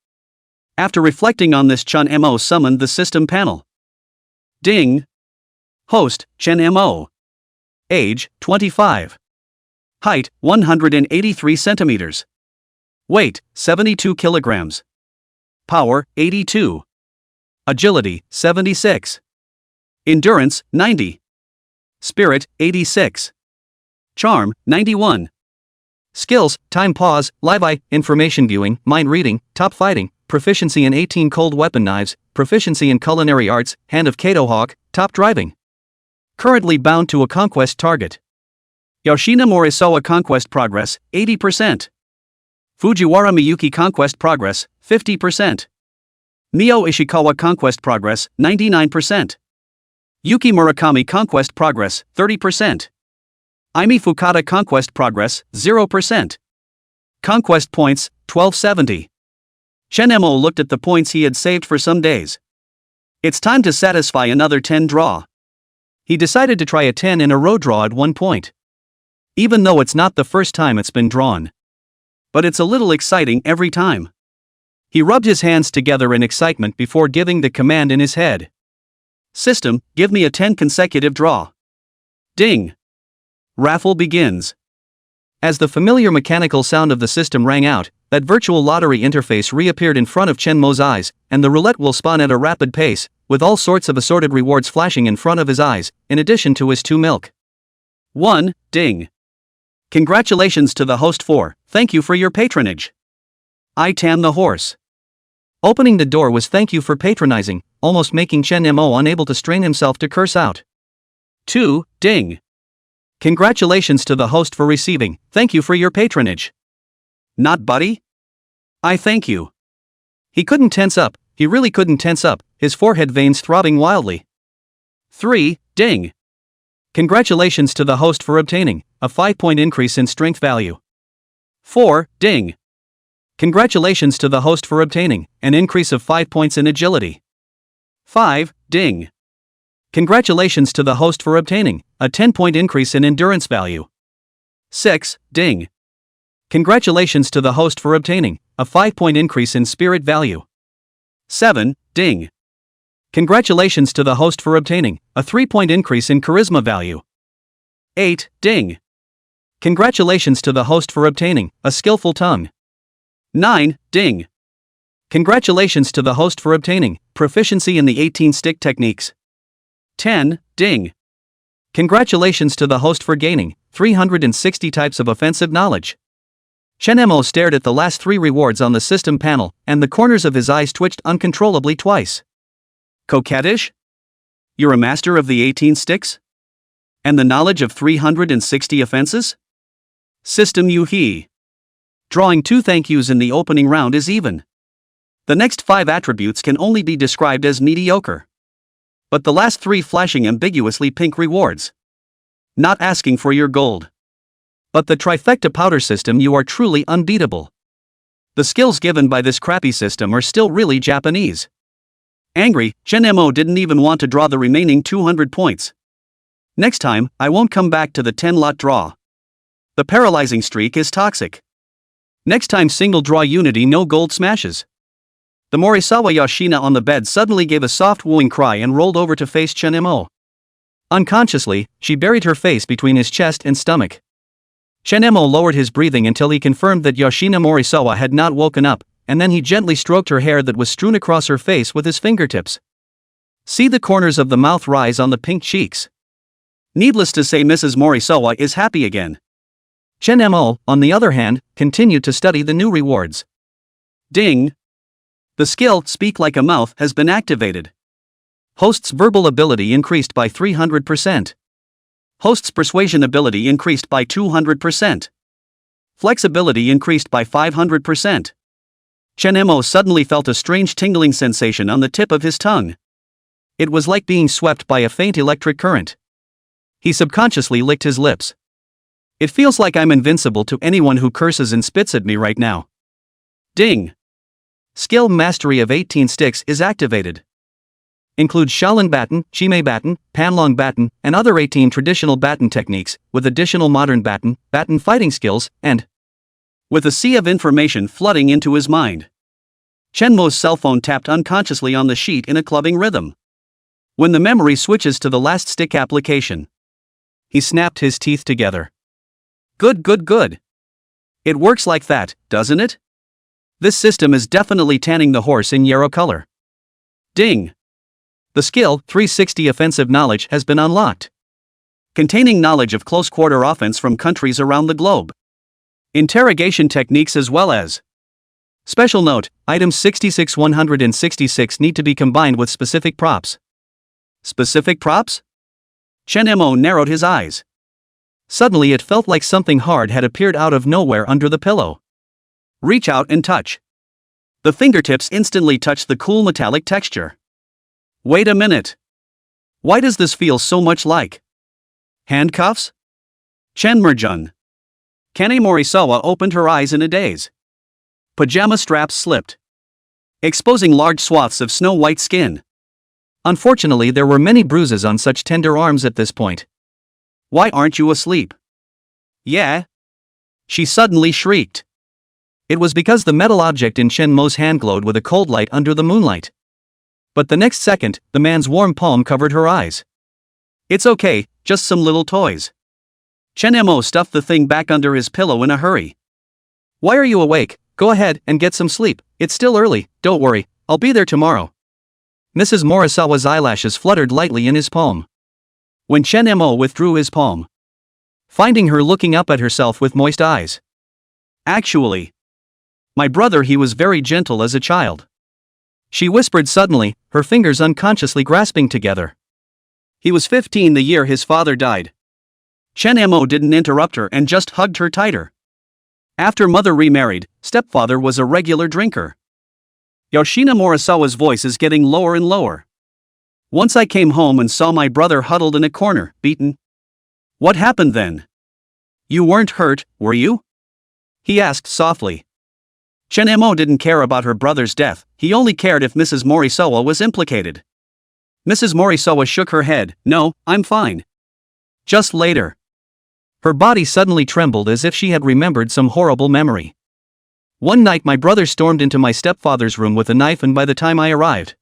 After reflecting on this, Chen-mo summoned the system panel. Ding. Host, Chen-mo. Age, 25. Height, 183 centimeters. Weight, 72 kilograms. Power, 82. Agility, 76. Endurance, 90. Spirit, 86. Charm, 91. Skills, time pause, live eye, information viewing, mind reading, top fighting, proficiency in 18 cold weapon knives, proficiency in culinary arts, hand of Kato Hawk, top driving. Currently bound to a conquest target. Yoshina Morisawa conquest progress, 80%. Fujiwara Miyuki conquest progress, 50%. Mio Ishikawa conquest progress, 99%. Yuki Murakami conquest progress, 30%. Aimi Fukada conquest progress, 0%. Conquest points, 1270. Shenmo looked at the points he had saved for some days. It's time to satisfy another 10 draw. He decided to try a 10 in a row draw at one point. Even though it's not the first time it's been drawn. But it's a little exciting every time. He rubbed his hands together in excitement before giving the command in his head. System, give me a 10 consecutive draw. Ding. Raffle begins. As the familiar mechanical sound of the system rang out, that virtual lottery interface reappeared in front of Shenmo's eyes, and the roulette will spun at a rapid pace, with all sorts of assorted rewards flashing in front of his eyes, in addition to his 2 milk. 1. Ding. Congratulations to the host for, thank you for your patronage. I tam the horse. Opening the door was thank you for patronizing, almost making Shenmo unable to strain himself to curse out. 2. Ding. Congratulations to the host for receiving, thank you for your patronage. Not buddy? I thank you. He couldn't tense up, he really couldn't tense up, his forehead veins throbbing wildly. 3. Ding. Congratulations to the host for obtaining a 5-point increase in strength value. 4. Ding. Congratulations to the host for obtaining an increase of 5 points in agility. 5. Ding. Congratulations to the host for obtaining a 10-point increase in endurance value. 6. Ding. Congratulations to the host for obtaining a 5-point increase in spirit value. 7. Ding. Congratulations to the host for obtaining a 3-point increase in charisma value. 8. Ding. Congratulations to the host for obtaining a skillful tongue. 9. Ding. Congratulations to the host for obtaining proficiency in the 18 stick techniques. 10. Ding. Congratulations to the host for gaining 360 types of offensive knowledge. Shenmo stared at the last 3 rewards on the system panel, and the corners of his eyes twitched uncontrollably twice. Coquettish? You're a master of the 18 sticks? And the knowledge of 360 offenses? System Yuki. Drawing 2 thank yous in the opening round is even. The next 5 attributes can only be described as mediocre. But the last 3 flashing ambiguously pink rewards. Not asking for your gold. But the trifecta powder system, you are truly unbeatable. The skills given by this crappy system are still really Japanese. Angry, Shenmo didn't even want to draw the remaining 200 points. Next time, I won't come back to the 10-lot draw. The paralyzing streak is toxic. Next time single draw unity, no gold smashes. The Morisawa Yoshina on the bed suddenly gave a soft wooing cry and rolled over to face Shenmo. Unconsciously, she buried her face between his chest and stomach. Shenmo lowered his breathing until he confirmed that Yoshina Morisawa had not woken up, and then he gently stroked her hair that was strewn across her face with his fingertips. See the corners of the mouth rise on the pink cheeks. Needless to say, Mrs. Morisawa is happy again. Shenmo, on the other hand, continued to study the new rewards. Ding! The skill, Speak Like a Mouth, has been activated. Host's verbal ability increased by 300%. Host's persuasion ability increased by 200%. Flexibility increased by 500%. Shenmo suddenly felt a strange tingling sensation on the tip of his tongue. It was like being swept by a faint electric current. He subconsciously licked his lips. It feels like I'm invincible to anyone who curses and spits at me right now. Ding! Skill Mastery of 18 Sticks is activated. Includes Shaolin Baton, Shime Baton, Panlong Baton, and other 18 traditional baton techniques, with additional modern baton fighting skills, and with a sea of information flooding into his mind. Shenmo's cell phone tapped unconsciously on the sheet in a clubbing rhythm. When the memory switches to the last stick application, he snapped his teeth together. Good. It works like that, doesn't it? This system is definitely tanning the horse in yellow color. Ding! The skill, 360 Offensive Knowledge, has been unlocked. Containing knowledge of close-quarter offense from countries around the globe. Interrogation techniques as well as. Special note, items 66-166 need to be combined with specific props. Specific props? Shenmo narrowed his eyes. Suddenly it felt like something hard had appeared out of nowhere under the pillow. Reach out and touch. The fingertips instantly touched the cool metallic texture. Wait a minute. Why does this feel so much like handcuffs? Chen Merjun. Kane Morisawa opened her eyes in a daze. Pajama straps slipped, exposing large swaths of snow-white skin. Unfortunately, there were many bruises on such tender arms at this point. Why aren't you asleep? Yeah? She suddenly shrieked. It was because the metal object in Chen Mo's hand glowed with a cold light under the moonlight. But the next second, the man's warm palm covered her eyes. It's okay, just some little toys. Chen Mo stuffed the thing back under his pillow in a hurry. Why are you awake? Go ahead and get some sleep. It's still early, don't worry, I'll be there tomorrow. Mrs. Morisawa's eyelashes fluttered lightly in his palm. When Chen Mo withdrew his palm, finding her looking up at herself with moist eyes. Actually, my brother, he was very gentle as a child. She whispered suddenly, her fingers unconsciously grasping together. He was 15 the year his father died. Chen Mo didn't interrupt her and just hugged her tighter. After mother remarried, stepfather was a regular drinker. Yoshina Morisawa's voice is getting lower and lower. Once I came home and saw my brother huddled in a corner, beaten. What happened then? You weren't hurt, were you? He asked softly. Chen Mo didn't care about her brother's death, he only cared if Mrs. Morisawa was implicated. Mrs. Morisawa shook her head. No, I'm fine. Just later. Her body suddenly trembled as if she had remembered some horrible memory. One night my brother stormed into my stepfather's room with a knife, and by the time I arrived,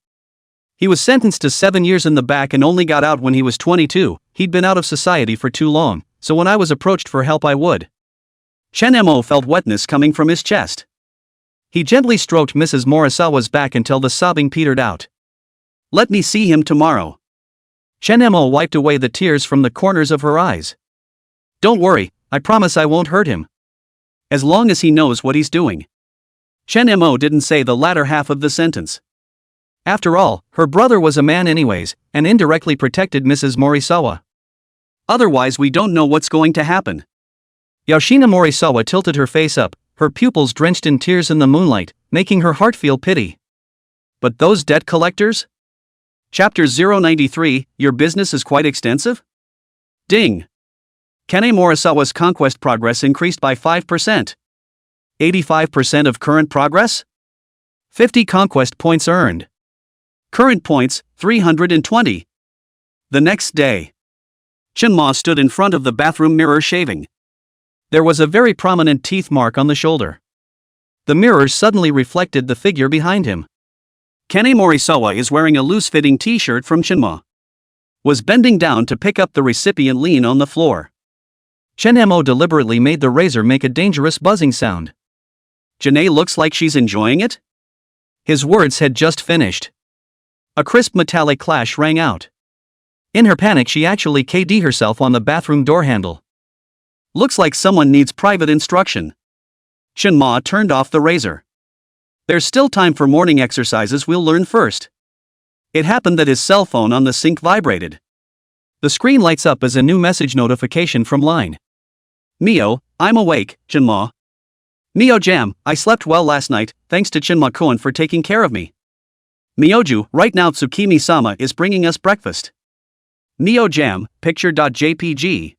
he was sentenced to 7 years in the back and only got out when he was 22. He'd been out of society for too long, so when I was approached for help I would. Chen Mo felt wetness coming from his chest. He gently stroked Mrs. Morisawa's back until the sobbing petered out. Let me see him tomorrow. Chen Mo wiped away the tears from the corners of her eyes. Don't worry, I promise I won't hurt him. As long as he knows what he's doing. Chen Mo didn't say the latter half of the sentence. After all, her brother was a man anyways, and indirectly protected Mrs. Morisawa. Otherwise we don't know what's going to happen. Yoshina Morisawa tilted her face up, her pupils drenched in tears in the moonlight, making her heart feel pity. But those debt collectors? Chapter 093, your business is quite extensive? Ding! Kane Morisawa's conquest progress increased by 5%. 85% of current progress? 50 conquest points earned. Current points, 320. The next day, Chinma stood in front of the bathroom mirror shaving. There was a very prominent teeth mark on the shoulder. The mirror suddenly reflected the figure behind him. Kane Morisawa is wearing a loose-fitting t-shirt from Chinma. Was bending down to pick up the recipient lean on the floor. Chen Mo deliberately made the razor make a dangerous buzzing sound. Janae looks like she's enjoying it? His words had just finished. A crisp metallic clash rang out. In her panic she actually KD'd herself on the bathroom door handle. Looks like someone needs private instruction. Chen Ma turned off the razor. There's still time for morning exercises, we'll learn first. It happened that his cell phone on the sink vibrated. The screen lights up as a new message notification from Line. Mio, I'm awake, Chinma. Mio Jam, I slept well last night, thanks to Chinma-kun for taking care of me. Mioju, right now Tsukimi-sama is bringing us breakfast. Mio Jam, picture.jpg.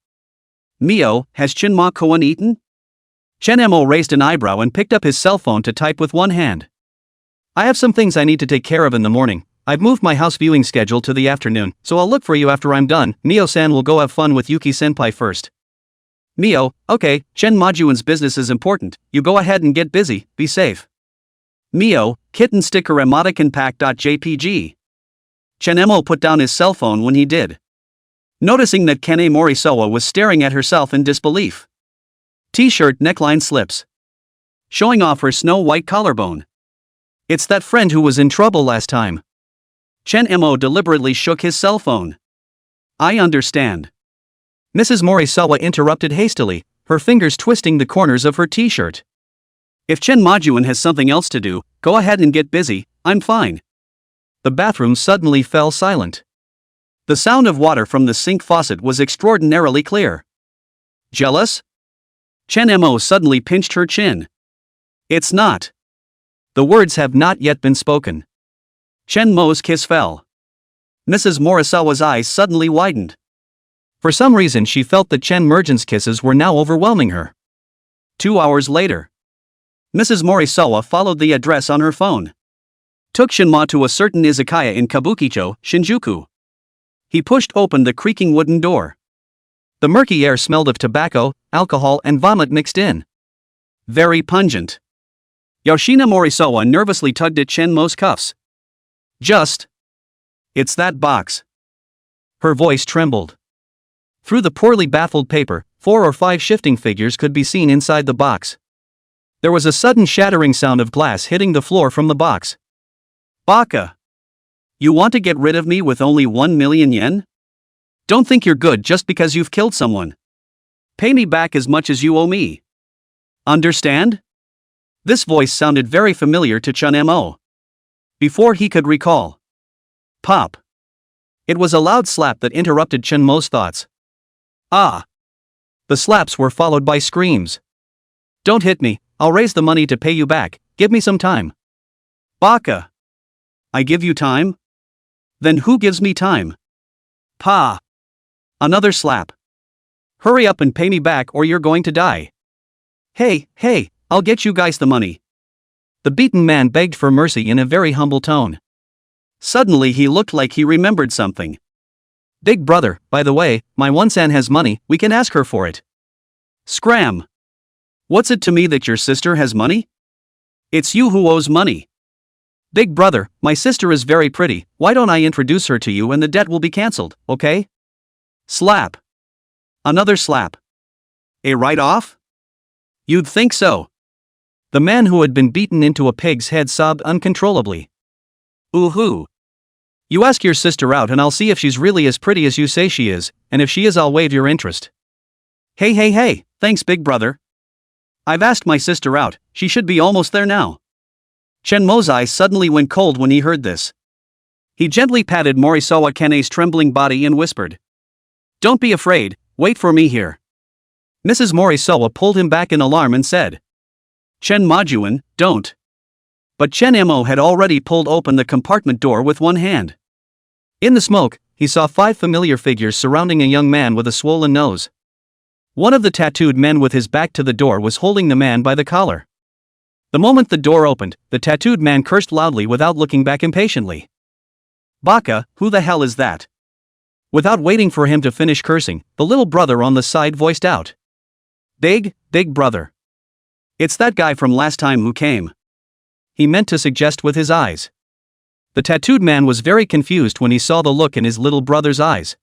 Mio, has Chinma-kun eaten? Chen Mo raised an eyebrow and picked up his cell phone to type with one hand. I have some things I need to take care of in the morning. I've moved my house viewing schedule to the afternoon, so I'll look for you after I'm done. Mio-san will go have fun with Yuki-senpai first. Mio, okay, Chen Majuan's business is important, you go ahead and get busy, be safe. Mio, kitten sticker emotic and pack.jpg. Chen Mo put down his cell phone when he did. Noticing that Kane Morisawa was staring at herself in disbelief. T-shirt neckline slips. Showing off her snow-white collarbone. It's that friend who was in trouble last time. Chen Mo deliberately shook his cell phone. I understand. Mrs. Morisawa interrupted hastily, her fingers twisting the corners of her t-shirt. If Chen Majuan has something else to do, go ahead and get busy, I'm fine. The bathroom suddenly fell silent. The sound of water from the sink faucet was extraordinarily clear. Jealous? Chen Mo suddenly pinched her chin. It's not. The words have not yet been spoken. Chen Mo's kiss fell. Mrs. Morisawa's eyes suddenly widened. For some reason she felt that Chen Mergen's kisses were now overwhelming her. 2 hours later. Mrs. Morisawa followed the address on her phone. Took Shinma to a certain izakaya in Kabukicho, Shinjuku. He pushed open the creaking wooden door. The murky air smelled of tobacco, alcohol and vomit mixed in. Very pungent. Yoshina Morisawa nervously tugged at Shenmo's cuffs. It's that box. Her voice trembled. Through the poorly baffled paper, 4 or 5 shifting figures could be seen inside the box. There was a sudden shattering sound of glass hitting the floor from the box. Baka! You want to get rid of me with only 1 million yen? Don't think you're good just because you've killed someone. Pay me back as much as you owe me. Understand? This voice sounded very familiar to Chun Mo. Before he could recall. Pop. It was a loud slap that interrupted Chun Mo's thoughts. Ah. The slaps were followed by screams. Don't hit me, I'll raise the money to pay you back, give me some time. Baka. I give you time? Then who gives me time? Pa. Another slap. Hurry up and pay me back or you're going to die. Hey, I'll get you guys the money. The beaten man begged for mercy in a very humble tone. Suddenly he looked like he remembered something. Big brother, by the way, my one-san has money, we can ask her for it. Scram. What's it to me that your sister has money? It's you who owes money. Big brother, my sister is very pretty, why don't I introduce her to you and the debt will be cancelled, okay? Slap. Another slap. A write-off? You'd think so. The man who had been beaten into a pig's head sobbed uncontrollably. Ooh-hoo. You ask your sister out and I'll see if she's really as pretty as you say she is, and if she is I'll waive your interest. Hey, thanks big brother. I've asked my sister out, she should be almost there now. Shenmo's eyes suddenly went cold when he heard this. He gently patted Morisawa Kene's trembling body and whispered. Don't be afraid, wait for me here. Mrs. Morisawa pulled him back in alarm and said. Chen Majuan, don't. But Chen Mo had already pulled open the compartment door with one hand. In the smoke, he saw 5 familiar figures surrounding a young man with a swollen nose. One of the tattooed men with his back to the door was holding the man by the collar. The moment the door opened, the tattooed man cursed loudly without looking back impatiently. Baka, who the hell is that? Without waiting for him to finish cursing, the little brother on the side voiced out. Big brother. It's that guy from last time who came. He meant to suggest with his eyes. The tattooed man was very confused when he saw the look in his little brother's eyes.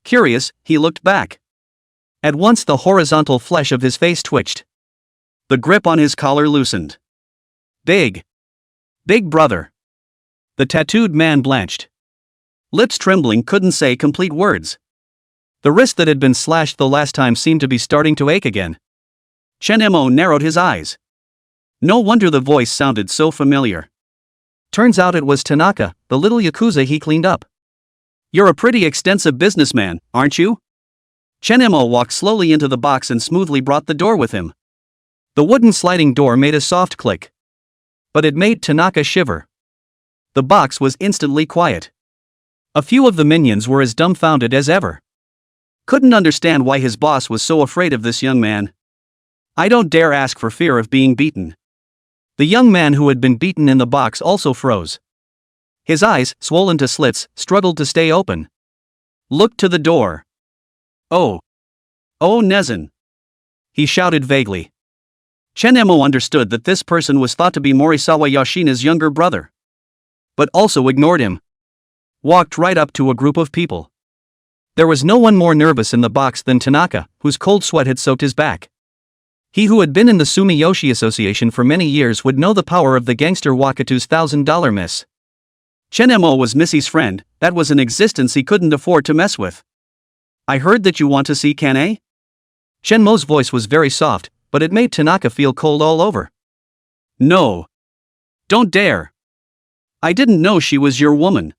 Curious, he looked back. At once the horizontal flesh of his face twitched. The grip on his collar loosened. Big brother. The tattooed man blanched. Lips trembling couldn't say complete words. The wrist that had been slashed the last time seemed to be starting to ache again. Chen Mo narrowed his eyes. No wonder the voice sounded so familiar. Turns out it was Tanaka, the little yakuza he cleaned up. You're a pretty extensive businessman, aren't you? Chen Mo walked slowly into the box and smoothly brought the door with him. The wooden sliding door made a soft click. But it made Tanaka shiver. The box was instantly quiet. A few of the minions were as dumbfounded as ever. Couldn't understand why his boss was so afraid of this young man. I don't dare ask for fear of being beaten. The young man who had been beaten in the box also froze. His eyes, swollen to slits, struggled to stay open. Looked to the door. Oh, Nezen. He shouted vaguely. Chen Mo understood that this person was thought to be Morisawa Yoshina's younger brother. But also ignored him. Walked right up to a group of people. There was no one more nervous in the box than Tanaka, whose cold sweat had soaked his back. He who had been in the Sumiyoshi Association for many years would know the power of the gangster Wakatu's $1,000 miss. Chen Mo was Missy's friend, that was an existence he couldn't afford to mess with. I heard that you want to see Kane? Chen Mo's voice was very soft, but it made Tanaka feel cold all over. No. Don't dare. I didn't know she was your woman.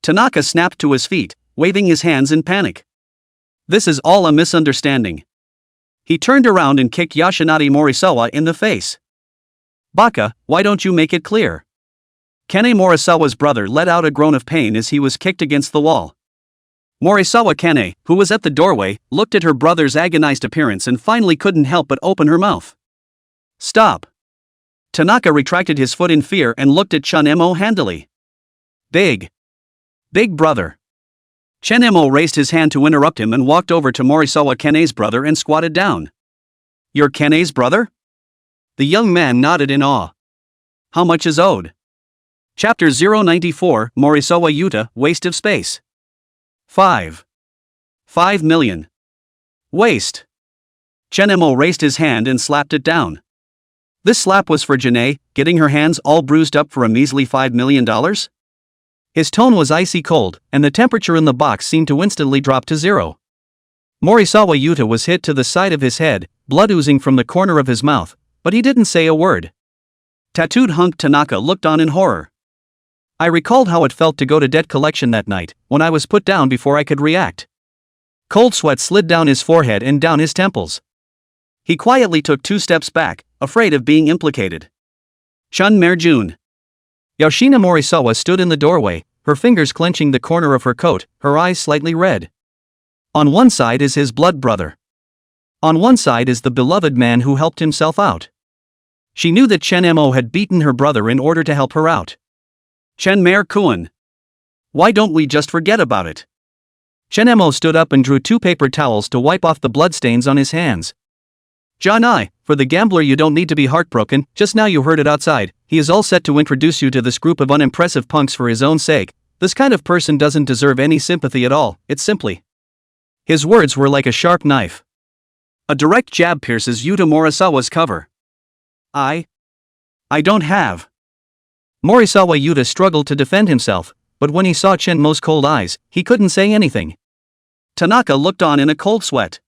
Tanaka snapped to his feet, waving his hands in panic. This is all a misunderstanding. He turned around and kicked Yoshinari Morisawa in the face. Baka, why don't you make it clear? Kane Morisawa's brother let out a groan of pain as he was kicked against the wall. Morisawa Kane, who was at the doorway, looked at her brother's agonized appearance and finally couldn't help but open her mouth. Stop! Tanaka retracted his foot in fear and looked at Chunemo handily. Big brother. Chunemo raised his hand to interrupt him and walked over to Morisawa Kane's brother and squatted down. You're Kane's brother? The young man nodded in awe. How much is owed? Chapter 094, Morisawa Yuta, Waste of Space. 5 million. Waste. Chunemo raised his hand and slapped it down. This slap was for Janae, getting her hands all bruised up for a measly $5 million? His tone was icy cold, and the temperature in the box seemed to instantly drop to zero. Morisawa Yuta was hit to the side of his head, blood oozing from the corner of his mouth, but he didn't say a word. Tattooed hunk Tanaka looked on in horror. I recalled how it felt to go to debt collection that night, when I was put down before I could react. Cold sweat slid down his forehead and down his temples. He quietly took 2 steps back, afraid of being implicated. Chun Merjun. Yoshina Morisawa stood in the doorway, her fingers clenching the corner of her coat, her eyes slightly red. On one side is his blood brother. On one side is the beloved man who helped himself out. She knew that Chunemo had beaten her brother in order to help her out. Chunmer-kun. Why don't we just forget about it? Chunemo stood up and drew 2 paper towels to wipe off the bloodstains on his hands. Janai, for the gambler you don't need to be heartbroken, just now you heard it outside, he is all set to introduce you to this group of unimpressive punks for his own sake. This kind of person doesn't deserve any sympathy at all, it's simply. His words were like a sharp knife. A direct jab pierces Yuta Morisawa's cover. I don't have. Morisawa Yuta struggled to defend himself, but when he saw Chenmo's cold eyes, he couldn't say anything. Tanaka looked on in a cold sweat.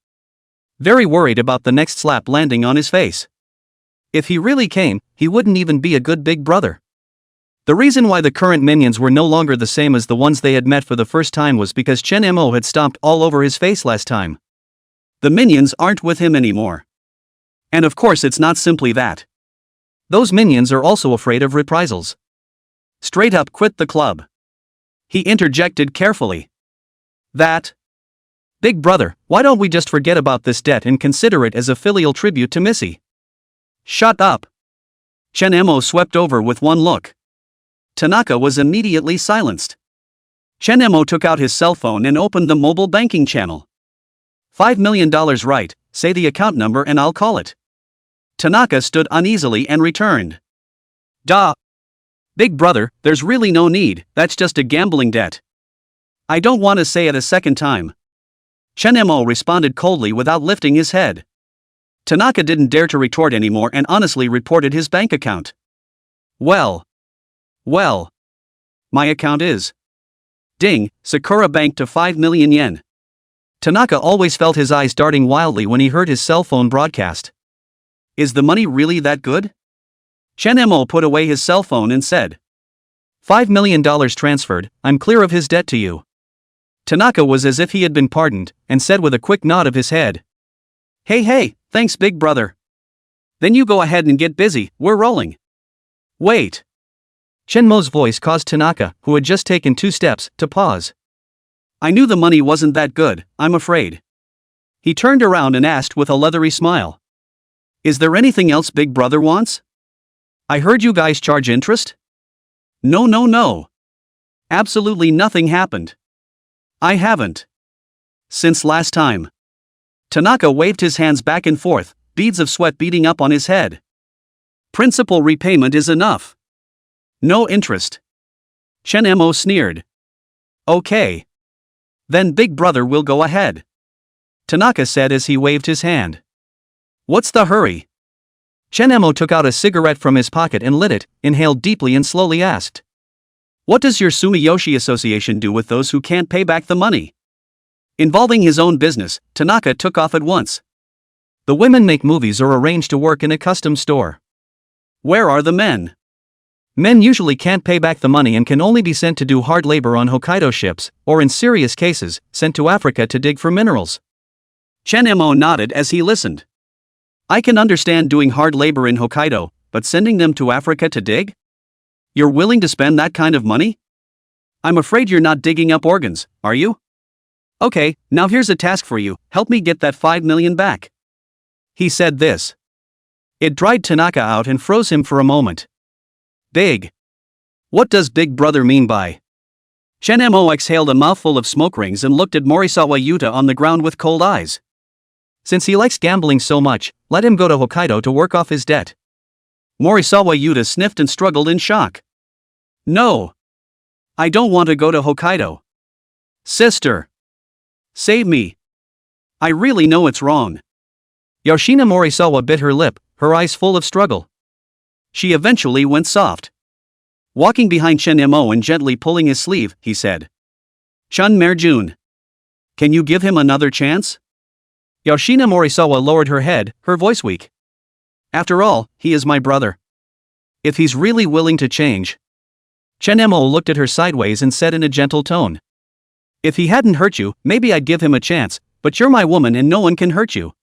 Very worried about the next slap landing on his face. If he really came, he wouldn't even be a good big brother. The reason why the current minions were no longer the same as the ones they had met for the first time was because Chunemo had stomped all over his face last time. The minions aren't with him anymore. And of course it's not simply that. Those minions are also afraid of reprisals. Straight up quit the club. He interjected carefully. That. Big brother, why don't we just forget about this debt and consider it as a filial tribute to Missy? Shut up. Chunemo swept over with one look. Tanaka was immediately silenced. Chunemo took out his cell phone and opened the mobile banking channel. $5 million right, say the account number and I'll call it. Tanaka stood uneasily and returned. Duh. Big brother, there's really no need, that's just a gambling debt. I don't want to say it a second time. Chunemo responded coldly without lifting his head. Tanaka didn't dare to retort anymore and honestly reported his bank account. Well. My account is. Ding, Sakura Bank to 5 million yen. Tanaka always felt his eyes darting wildly when he heard his cell phone broadcast. Is the money really that good? Chunemo put away his cell phone and said. $5 million transferred, I'm clear of his debt to you. Tanaka was as if he had been pardoned, and said with a quick nod of his head. Hey, thanks big brother. Then you go ahead and get busy, we're rolling. Wait. Chunmo's voice caused Tanaka, who had just taken 2 steps, to pause. I knew the money wasn't that good, I'm afraid. He turned around and asked with a leathery smile. Is there anything else big brother wants? I heard you guys charge interest? No. Absolutely nothing happened. I haven't. Since last time. Tanaka waved his hands back and forth, beads of sweat beading up on his head. Principal repayment is enough. No interest. Chunemo sneered. Okay. Then big brother will go ahead. Tanaka said as he waved his hand. What's the hurry? Chunemo took out a cigarette from his pocket and lit it, inhaled deeply and slowly asked. What does your Sumiyoshi Association do with those who can't pay back the money? Involving his own business, Tanaka took off at once. The women make movies or arrange to work in a custom store. Where are the men? Men usually can't pay back the money and can only be sent to do hard labor on Hokkaido ships, or in serious cases, sent to Africa to dig for minerals. Chunemo nodded as he listened. I can understand doing hard labor in Hokkaido, but sending them to Africa to dig? You're willing to spend that kind of money? I'm afraid you're not digging up organs, are you? Okay, now here's a task for you, help me get that 5 million back. He said this. It dried Tanaka out and froze him for a moment. Big. What does Big Brother mean by? Shen-mo exhaled a mouthful of smoke rings and looked at Morisawa Yuta on the ground with cold eyes. Since he likes gambling so much, let him go to Hokkaido to work off his debt. Morisawa Yuta sniffed and struggled in shock. No. I don't want to go to Hokkaido. Sister. Save me. I really know it's wrong. Yoshina Morisawa bit her lip, her eyes full of struggle. She eventually went soft. Walking behind Shen-mo and gently pulling his sleeve, he said. Shun Merjun. Can you give him another chance? Yoshina Morisawa lowered her head, her voice weak. After all, he is my brother. If he's really willing to change. Shen-mo looked at her sideways and said in a gentle tone. If he hadn't hurt you, maybe I'd give him a chance, but you're my woman and no one can hurt you.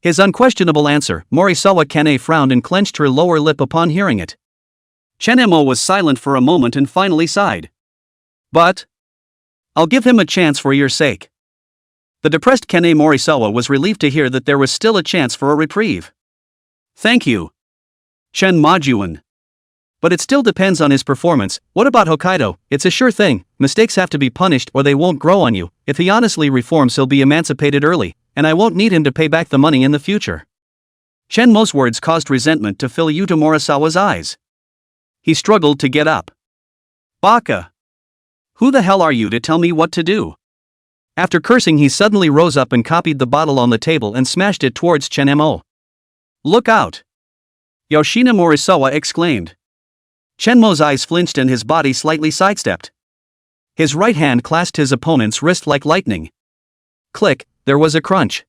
His unquestionable answer, Morisawa Kane frowned and clenched her lower lip upon hearing it. Shen-mo was silent for a moment and finally sighed. But I'll give him a chance for your sake. The depressed Kane Morisawa was relieved to hear that there was still a chance for a reprieve. Thank you. Shen Majuan. But it still depends on his performance. What about Hokkaido? It's a sure thing, mistakes have to be punished or they won't grow on you. If he honestly reforms, he'll be emancipated early, and I won't need him to pay back the money in the future. Shen-mo's words caused resentment to fill Yuta Morisawa's eyes. He struggled to get up. Baka! Who the hell are you to tell me what to do? After cursing, he suddenly rose up and copied the bottle on the table and smashed it towards Shen-mo. Look out! Yoshina Morisawa exclaimed. Shen-mo's eyes flinched and his body slightly sidestepped. His right hand clasped his opponent's wrist like lightning. Click, there was a crunch.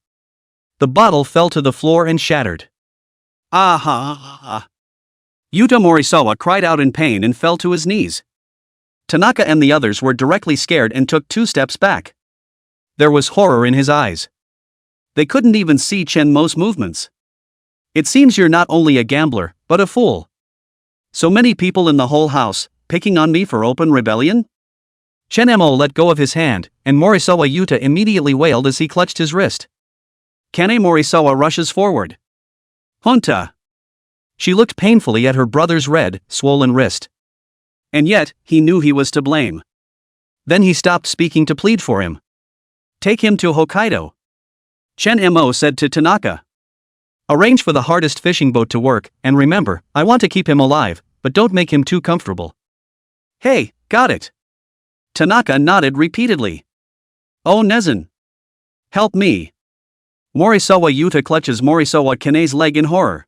The bottle fell to the floor and shattered. Ah! Yuta Morisawa cried out in pain and fell to his knees. Tanaka and the others were directly scared and took 2 steps back. There was horror in his eyes. They couldn't even see Shen-mo's movements. It seems you're not only a gambler, but a fool. So many people in the whole house, picking on me for open rebellion? Shen-mo let go of his hand, and Morisawa Yuta immediately wailed as he clutched his wrist. Kane Morisawa rushes forward. Honta! She looked painfully at her brother's red, swollen wrist. And yet, he knew he was to blame. Then he stopped speaking to plead for him. Take him to Hokkaido. Shen-mo said to Tanaka. Arrange for the hardest fishing boat to work, and remember, I want to keep him alive, but don't make him too comfortable. Hey, got it. Tanaka nodded repeatedly. Oh Nezen. Help me. Morisawa Yuta clutches Morisawa Kane's leg in horror.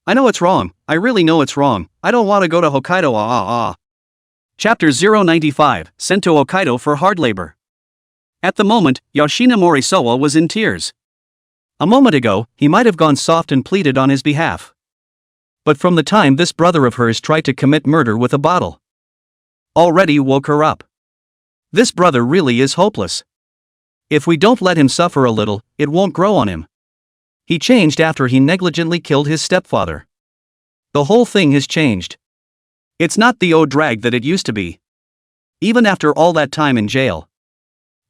I know it's wrong, I really know it's wrong, I don't want to go to Hokkaido. Chapter 095, sent to Hokkaido for hard labor. At the moment, Yoshina Morisawa was in tears. A moment ago, he might have gone soft and pleaded on his behalf. But from the time this brother of hers tried to commit murder with a bottle, already woke her up. This brother really is hopeless. If we don't let him suffer a little, it won't grow on him. He changed after he negligently killed his stepfather. The whole thing has changed. It's not the old drag that it used to be. Even after all that time in jail.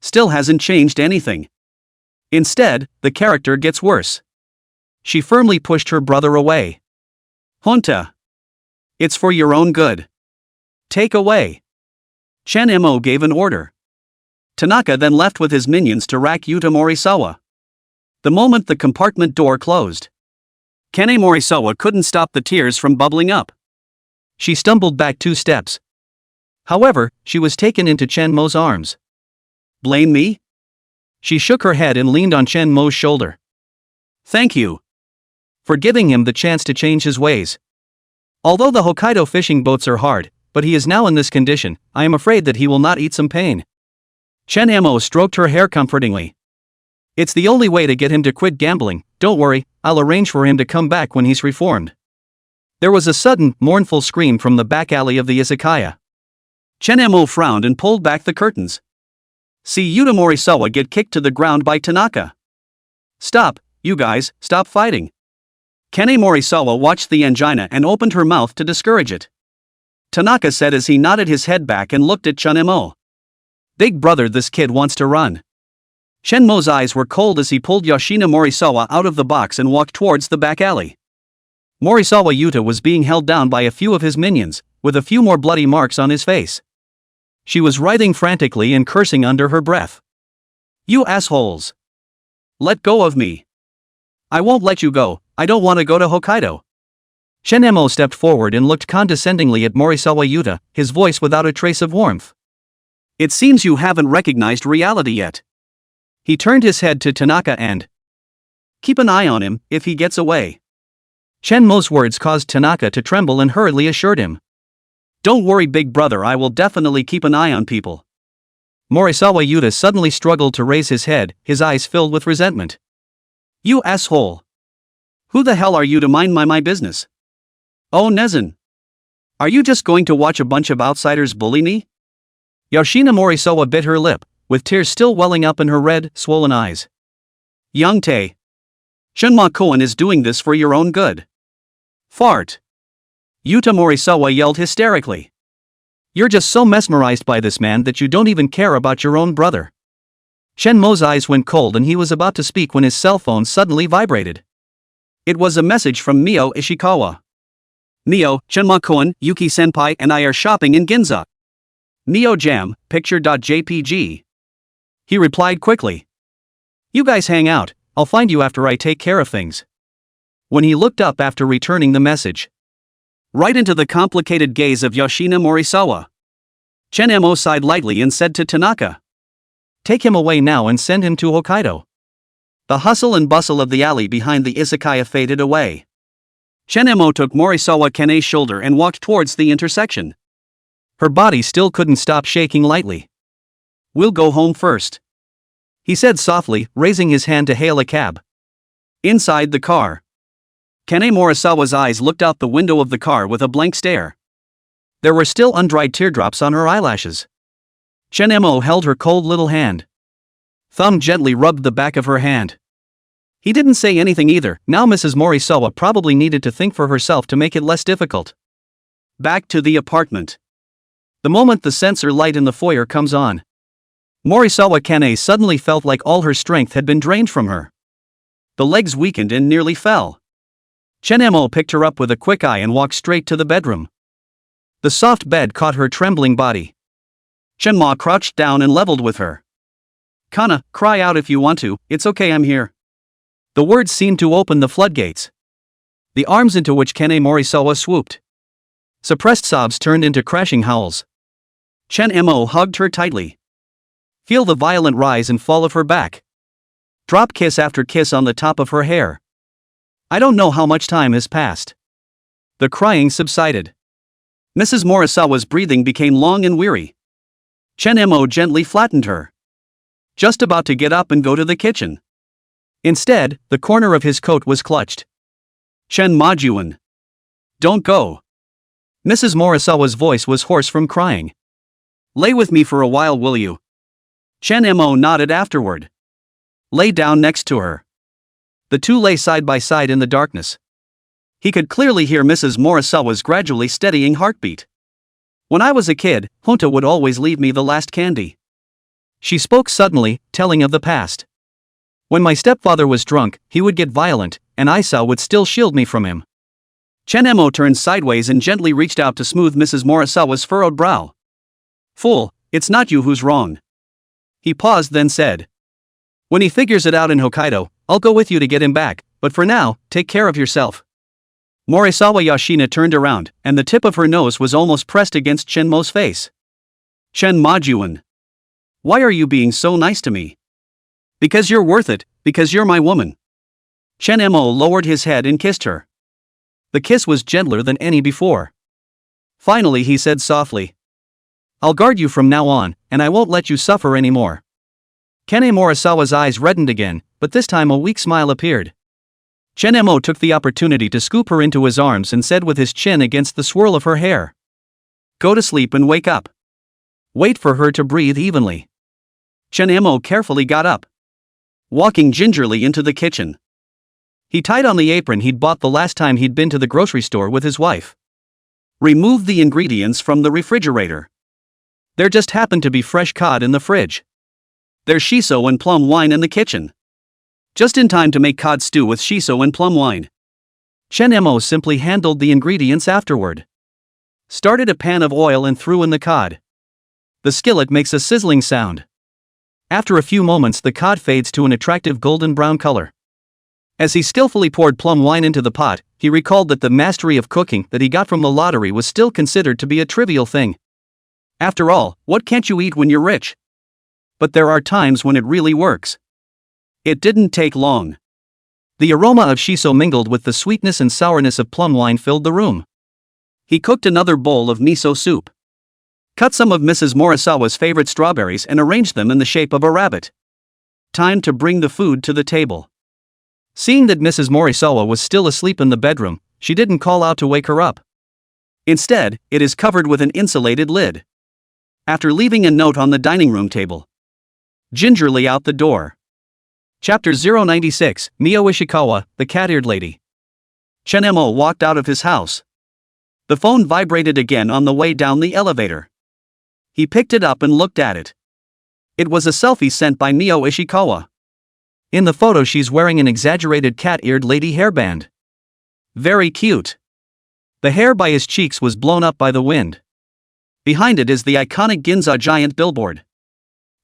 Still hasn't changed anything. Instead, the character gets worse. She firmly pushed her brother away. Honta. It's for your own good. Take away. Shen-mo gave an order. Tanaka then left with his minions to rack Yuta Morisawa. The moment the compartment door closed, Kane Morisawa couldn't stop the tears from bubbling up. She stumbled back 2 steps. However, she was taken into Shen-mo's arms. Blame me? She shook her head and leaned on Shen-mo's shoulder. Thank you. For giving him the chance to change his ways. Although the Hokkaido fishing boats are hard, but he is now in this condition, I am afraid that he will not eat some pain. Shen-mo stroked her hair comfortingly. It's the only way to get him to quit gambling, don't worry, I'll arrange for him to come back when he's reformed. There was a sudden, mournful scream from the back alley of the izakaya. Shen-mo frowned and pulled back the curtains. See Yuta Morisawa get kicked to the ground by Tanaka. Stop, you guys, stop fighting. Kane Morisawa watched the angina and opened her mouth to discourage it. Tanaka said as he nodded his head back and looked at Chunmo. Big brother, this kid wants to run. Shenmo's eyes were cold as he pulled Yoshina Morisawa out of the box and walked towards the back alley. Morisawa Yuta was being held down by a few of his minions, with a few more bloody marks on his face. She was writhing frantically and cursing under her breath. You assholes! Let go of me! I won't let you go, I don't want to go to Hokkaido. Shenmo stepped forward and looked condescendingly at Morisawa Yuta, his voice without a trace of warmth. It seems you haven't recognized reality yet. He turned his head to Tanaka and keep an eye on him, if he gets away. Shenmo's words caused Tanaka to tremble and hurriedly assured him. Don't worry big brother, I will definitely keep an eye on people. Morisawa Yuta suddenly struggled to raise his head, his eyes filled with resentment. You asshole! Who the hell are you to mind my business? Oh Nezen! Are you just going to watch a bunch of outsiders bully me? Yoshina Morisawa bit her lip, with tears still welling up in her red, swollen eyes. Young Tae. Shunma-koen is doing this for your own good. Fart. Yuta Morisawa yelled hysterically. You're just so mesmerized by this man that you don't even care about your own brother. Shenmo's eyes went cold and he was about to speak when his cell phone suddenly vibrated. It was a message from Mio Ishikawa. Mio, Shunma-koen, Yuki-senpai and I are shopping in Ginza. Mio Jam, picture.jpg. He replied quickly. You guys hang out, I'll find you after I take care of things. When he looked up after returning the message, right into the complicated gaze of Yoshina Morisawa, Chunmo sighed lightly and said to Tanaka. Take him away now and send him to Hokkaido. The hustle and bustle of the alley behind the izakaya faded away. Chunmo took Morisawa Kene's shoulder and walked towards the intersection. Her body still couldn't stop shaking lightly. We'll go home first, he said softly, raising his hand to hail a cab. Inside the car, Kene Morisawa's eyes looked out the window of the car with a blank stare. There were still undried teardrops on her eyelashes. Chunmo held her cold little hand. Thumb gently rubbed the back of her hand. He didn't say anything either. Now Mrs. Morisawa probably needed to think for herself to make it less difficult. Back to the apartment. The moment the sensor light in the foyer comes on, Morisawa Kene suddenly felt like all her strength had been drained from her. The legs weakened and nearly fell. Chunmo picked her up with a quick eye and walked straight to the bedroom. The soft bed caught her trembling body. Chunma crouched down and leveled with her. Kana, cry out if you want to, it's okay, I'm here. The words seemed to open the floodgates. The arms into which Kene Morisawa swooped. Suppressed sobs turned into crashing howls. Chunmo hugged her tightly. Feel the violent rise and fall of her back. Drop kiss after kiss on the top of her hair. I don't know how much time has passed. The crying subsided. Mrs. Morisawa's breathing became long and weary. Chunmo gently flattened her. Just about to get up and go to the kitchen. Instead, the corner of his coat was clutched. Chunma-jun. Don't go. Mrs. Morisawa's voice was hoarse from crying. Lay with me for a while, will you? Chunmo nodded afterward. Lay down next to her. The two lay side by side in the darkness. He could clearly hear Mrs. Morisawa's gradually steadying heartbeat. When I was a kid, Honta would always leave me the last candy. She spoke suddenly, telling of the past. When my stepfather was drunk, he would get violent, and Isa would still shield me from him. Chunmo turned sideways and gently reached out to smooth Mrs. Morisawa's furrowed brow. Fool, it's not you who's wrong. He paused then said. When he figures it out in Hokkaido, I'll go with you to get him back, but for now, take care of yourself. Morisawa Yoshina turned around, and the tip of her nose was almost pressed against Chunmo's face. Chunma-jun. Why are you being so nice to me? Because you're worth it, because you're my woman. Chunmo lowered his head and kissed her. The kiss was gentler than any before. Finally he said softly. I'll guard you from now on, and I won't let you suffer anymore. Kene Morisawa's eyes reddened again, but this time a weak smile appeared. Chunmo took the opportunity to scoop her into his arms and said with his chin against the swirl of her hair. Go to sleep and wake up. Wait for her to breathe evenly. Chunmo carefully got up, walking gingerly into the kitchen. He tied on the apron he'd bought the last time he'd been to the grocery store with his wife. Remove the ingredients from the refrigerator. There just happened to be fresh cod in the fridge. There's shiso and plum wine in the kitchen. Just in time to make cod stew with shiso and plum wine. Chen Mo simply handled the ingredients afterward. Started a pan of oil and threw in the cod. The skillet makes a sizzling sound. After a few moments, the cod fades to an attractive golden brown color. As he skillfully poured plum wine into the pot, he recalled that the mastery of cooking that he got from the lottery was still considered to be a trivial thing. After all, what can't you eat when you're rich? But there are times when it really works. It didn't take long. The aroma of shiso mingled with the sweetness and sourness of plum wine filled the room. He cooked another bowl of miso soup. Cut some of Mrs. Morisawa's favorite strawberries and arranged them in the shape of a rabbit. Time to bring the food to the table. Seeing that Mrs. Morisawa was still asleep in the bedroom, she didn't call out to wake her up. Instead, it is covered with an insulated lid. After leaving a note on the dining room table. Gingerly out the door. Chapter 096, Mio Ishikawa, the cat-eared lady. Chen Mo walked out of his house. The phone vibrated again on the way down the elevator. He picked it up and looked at it. It was a selfie sent by Mio Ishikawa. In the photo, she's wearing an exaggerated cat-eared lady hairband. Very cute. The hair by his cheeks was blown up by the wind. Behind it is the iconic Ginza giant billboard.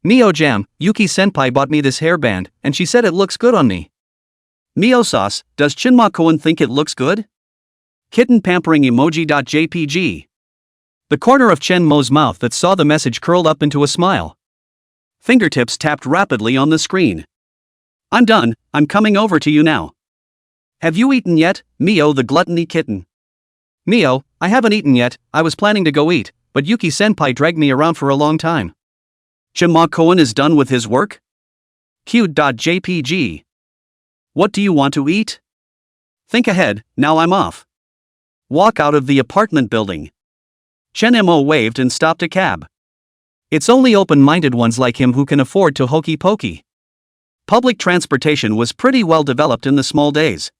Mio-jam, Yuki-senpai bought me this hairband, and she said it looks good on me. Mio-sauce, does Chinma-koen think it looks good? Kitten pampering emoji.jpg. The corner of Chen Mo's mouth that saw the message curled up into a smile. Fingertips tapped rapidly on the screen. I'm done, I'm coming over to you now. Have you eaten yet, Mio the gluttony kitten? Mio, I haven't eaten yet, I was planning to go eat, but Yuki-senpai dragged me around for a long time. Chinma-koen is done with his work? Cute.jpg. What do you want to eat? Think ahead, now I'm off. Walk out of the apartment building. Chen Mo waved and stopped a cab. It's only open-minded ones like him who can afford to hokey pokey. Public transportation was pretty well developed in the small days.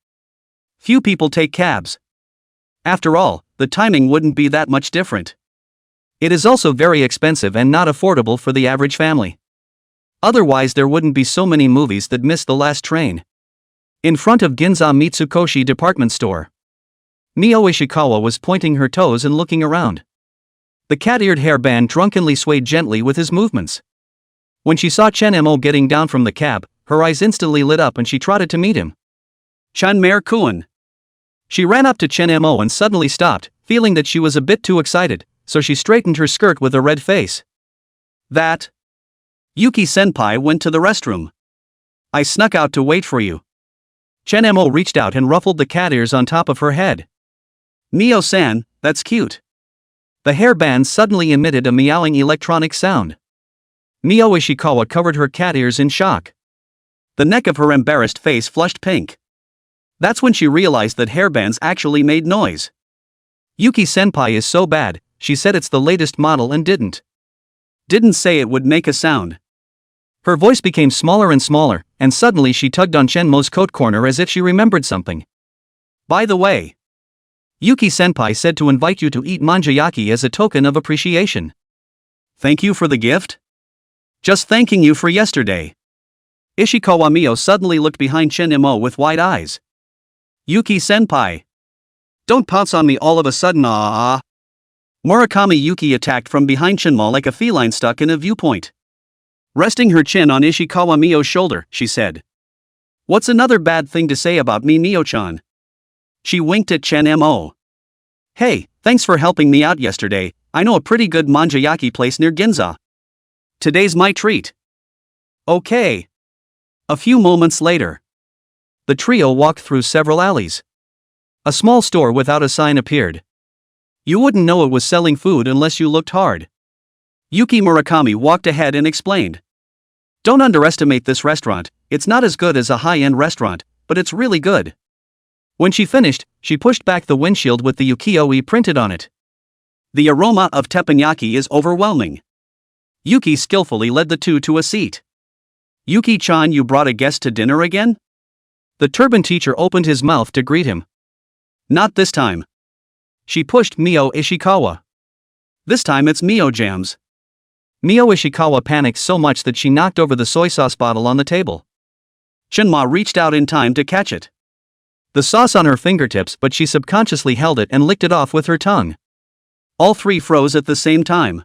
Few people take cabs. After all, the timing wouldn't be that much different. It is also very expensive and not affordable for the average family. Otherwise there wouldn't be so many movies that miss the last train. In front of Ginza Mitsukoshi department store. Mio Ishikawa was pointing her toes and looking around. The cat-eared hairband drunkenly swayed gently with his movements. When she saw Chen Mo getting down from the cab, her eyes instantly lit up and she trotted to meet him. Chanmere-kun. She ran up to Chen Mo and suddenly stopped, feeling that she was a bit too excited, so she straightened her skirt with a red face. That? Yuki-senpai went to the restroom. I snuck out to wait for you. Chen Mo reached out and ruffled the cat ears on top of her head. Mio-san, that's cute. The hairband suddenly emitted a meowing electronic sound. Mio Ishikawa covered her cat ears in shock. The neck of her embarrassed face flushed pink. That's when she realized that hairbands actually made noise. Yuki-senpai is so bad, she said it's the latest model and didn't say it would make a sound. Her voice became smaller and smaller, and suddenly she tugged on Chen Mo's coat corner as if she remembered something. By the way, Yuki-senpai said to invite you to eat manjayaki as a token of appreciation. Thank you for the gift? Just thanking you for yesterday. Ishikawa Mio suddenly looked behind Chen Mo with wide eyes. Yuki-senpai. Don't pounce on me all of a sudden, Murakami Yuki attacked from behind Chinma like a feline stuck in a viewpoint. Resting her chin on Ishikawa Mio's shoulder, she said. What's another bad thing to say about me, Mio-chan? She winked at Chen Mo. Hey, thanks for helping me out yesterday, I know a pretty good manjayaki place near Ginza. Today's my treat. Okay. A few moments later. The trio walked through several alleys. A small store without a sign appeared. You wouldn't know it was selling food unless you looked hard. Yuki Murakami walked ahead and explained. Don't underestimate this restaurant, it's not as good as a high-end restaurant, but it's really good. When she finished, she pushed back the windshield with the ukiyo-e printed on it. The aroma of teppanyaki is overwhelming. Yuki skillfully led the two to a seat. Yuki-chan, you brought a guest to dinner again? The turban teacher opened his mouth to greet him. Not this time. She pushed Mio Ishikawa. This time it's Mio jams. Mio Ishikawa panicked so much that she knocked over the soy sauce bottle on the table. Chunma reached out in time to catch it. The sauce on her fingertips, but she subconsciously held it and licked it off with her tongue. All three froze at the same time.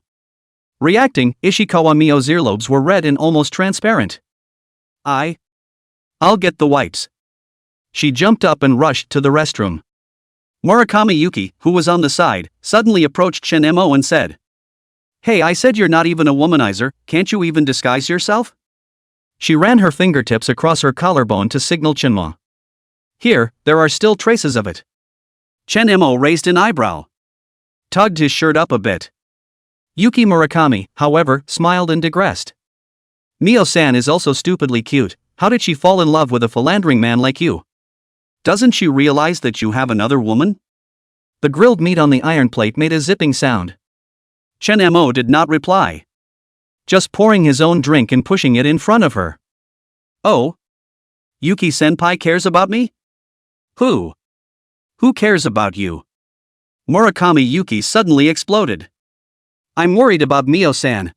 Reacting, Ishikawa Mio's earlobes were red and almost transparent. I'll get the wipes. She jumped up and rushed to the restroom. Murakami Yuki, who was on the side, suddenly approached Shin-mo and said, "Hey, I said you're not even a womanizer, can't you even disguise yourself?" She ran her fingertips across her collarbone to signal Chunma. "Here, there are still traces of it." Shin-mo raised an eyebrow. Tugged his shirt up a bit. Yuki Murakami, however, smiled and digressed. "Mio-san is also stupidly cute, how did she fall in love with a philandering man like you? Doesn't she realize that you have another woman?" The grilled meat on the iron plate made a zipping sound. Shin-mo did not reply. Just pouring his own drink and pushing it in front of her. "Oh? Yuki-senpai cares about me? Who cares about you?" Murakami Yuki suddenly exploded. "I'm worried about Mio-san.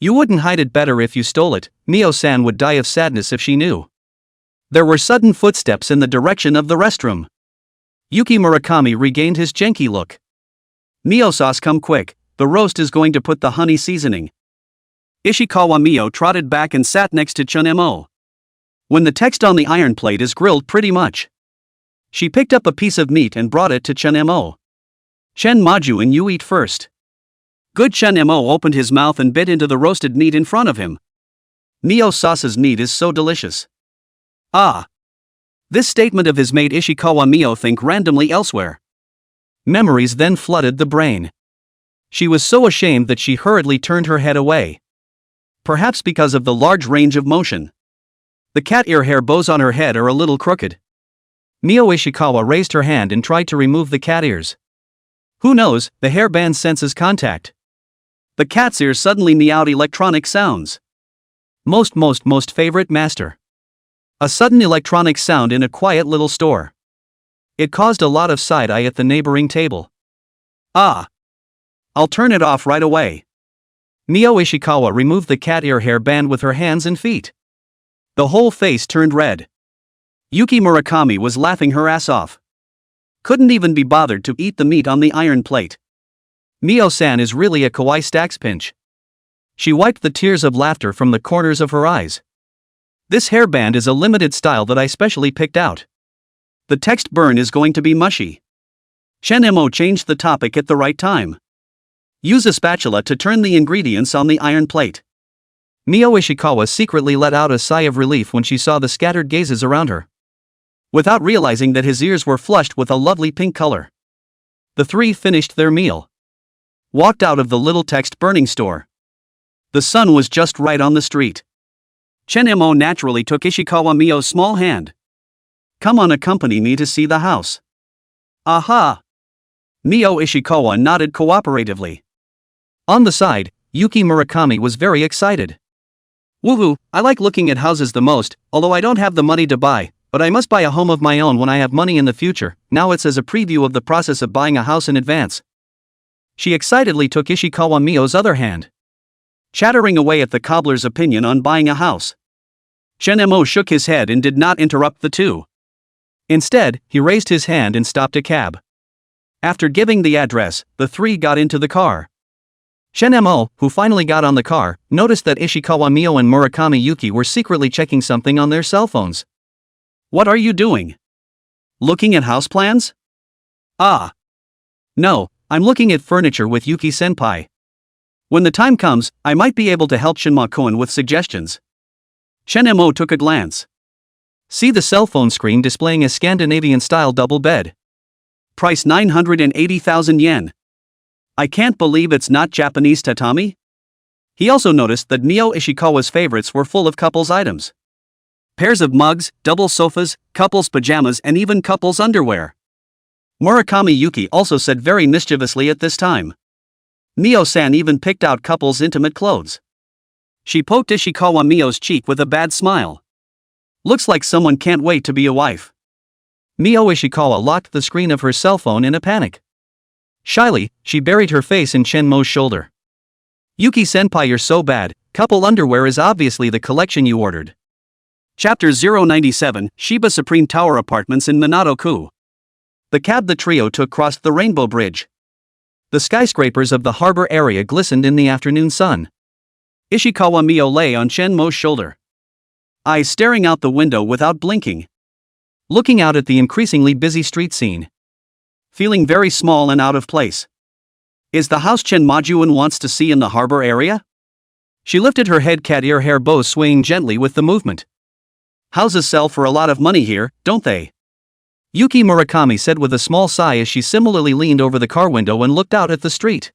You wouldn't hide it better if you stole it, Mio-san would die of sadness if she knew." There were sudden footsteps in the direction of the restroom. Yuki Murakami regained his Genki look. "Mio-sauce, come quick, the roast is going to put the honey seasoning." Ishikawa Mio trotted back and sat next to Chun-mo. When the text on the iron plate is grilled pretty much. She picked up a piece of meat and brought it to Chun-mo. "Chen Maju and you eat first." Good Chun-mo opened his mouth and bit into the roasted meat in front of him. Mio-sauce's meat is so delicious. This statement of his made Ishikawa Mio think randomly elsewhere. Memories then flooded the brain. She was so ashamed that she hurriedly turned her head away. Perhaps because of the large range of motion. The cat ear hair bows on her head are a little crooked. Mio Ishikawa raised her hand and tried to remove the cat ears. Who knows, the hairband senses contact. The cat's ears suddenly meowed electronic sounds. Most favorite master. A sudden electronic sound in a quiet little store. It caused a lot of side-eye at the neighboring table. I'll turn it off right away. Mio Ishikawa removed the cat ear hair band with her hands and feet. The whole face turned red. Yuki Murakami was laughing her ass off. Couldn't even be bothered to eat the meat on the iron plate. Mio-san is really a kawaii stacks pinch. She wiped the tears of laughter from the corners of her eyes. This hairband is a limited style that I specially picked out. The text burn is going to be mushy. Shin-mo changed the topic at the right time. Use a spatula to turn the ingredients on the iron plate. Mio Ishikawa secretly let out a sigh of relief when she saw the scattered gazes around her. Without realizing that his ears were flushed with a lovely pink color. The three finished their meal. Walked out of the little text burning store. The sun was just right on the street. Shin-mo naturally took Ishikawa Mio's small hand. "Come on, accompany me to see the house." "Aha!" Mio Ishikawa nodded cooperatively. On the side, Yuki Murakami was very excited. "Woohoo, I like looking at houses the most, although I don't have the money to buy, but I must buy a home of my own when I have money in the future." Now it's as a preview of the process of buying a house in advance. She excitedly took Ishikawa Mio's other hand. Chattering away at the cobbler's opinion on buying a house. Shin-mo shook his head and did not interrupt the two. Instead, he raised his hand and stopped a cab. After giving the address, the three got into the car. Shin-mo, who finally got on the car, noticed that Ishikawa Mio and Murakami Yuki were secretly checking something on their cell phones. "What are you doing? Looking at house plans?" "No, I'm looking at furniture with Yuki-senpai. When the time comes, I might be able to help Shinma-kun with suggestions." Shin-mo took a glance. See the cell phone screen displaying a Scandinavian-style double bed. Price 980,000 yen. I can't believe it's not Japanese tatami. He also noticed that Mio Ishikawa's favorites were full of couples items. Pairs of mugs, double sofas, couples pajamas and even couples underwear. Murakami Yuki also said very mischievously at this time. Mio-san even picked out couples' intimate clothes. She poked Ishikawa Mio's cheek with a bad smile. Looks like someone can't wait to be a wife. Mio Ishikawa locked the screen of her cell phone in a panic. Shyly, she buried her face in Shenmo's shoulder. Yuki-senpai, you're so bad. Couple underwear is obviously the collection you ordered. Chapter 097, Shiba Supreme Tower Apartments in Minato-ku. The cab the trio took crossed the Rainbow Bridge. The skyscrapers of the harbor area glistened in the afternoon sun. Ishikawa Mio lay on Shenmo's shoulder, eyes staring out the window without blinking, looking out at the increasingly busy street scene, feeling very small and out of place. Is the house Majuan wants to see in the harbor area? She lifted her head, cat ear hair bows swaying gently with the movement. Houses sell for a lot of money here, don't they? Yuki Murakami said with a small sigh as she similarly leaned over the car window and looked out at the street.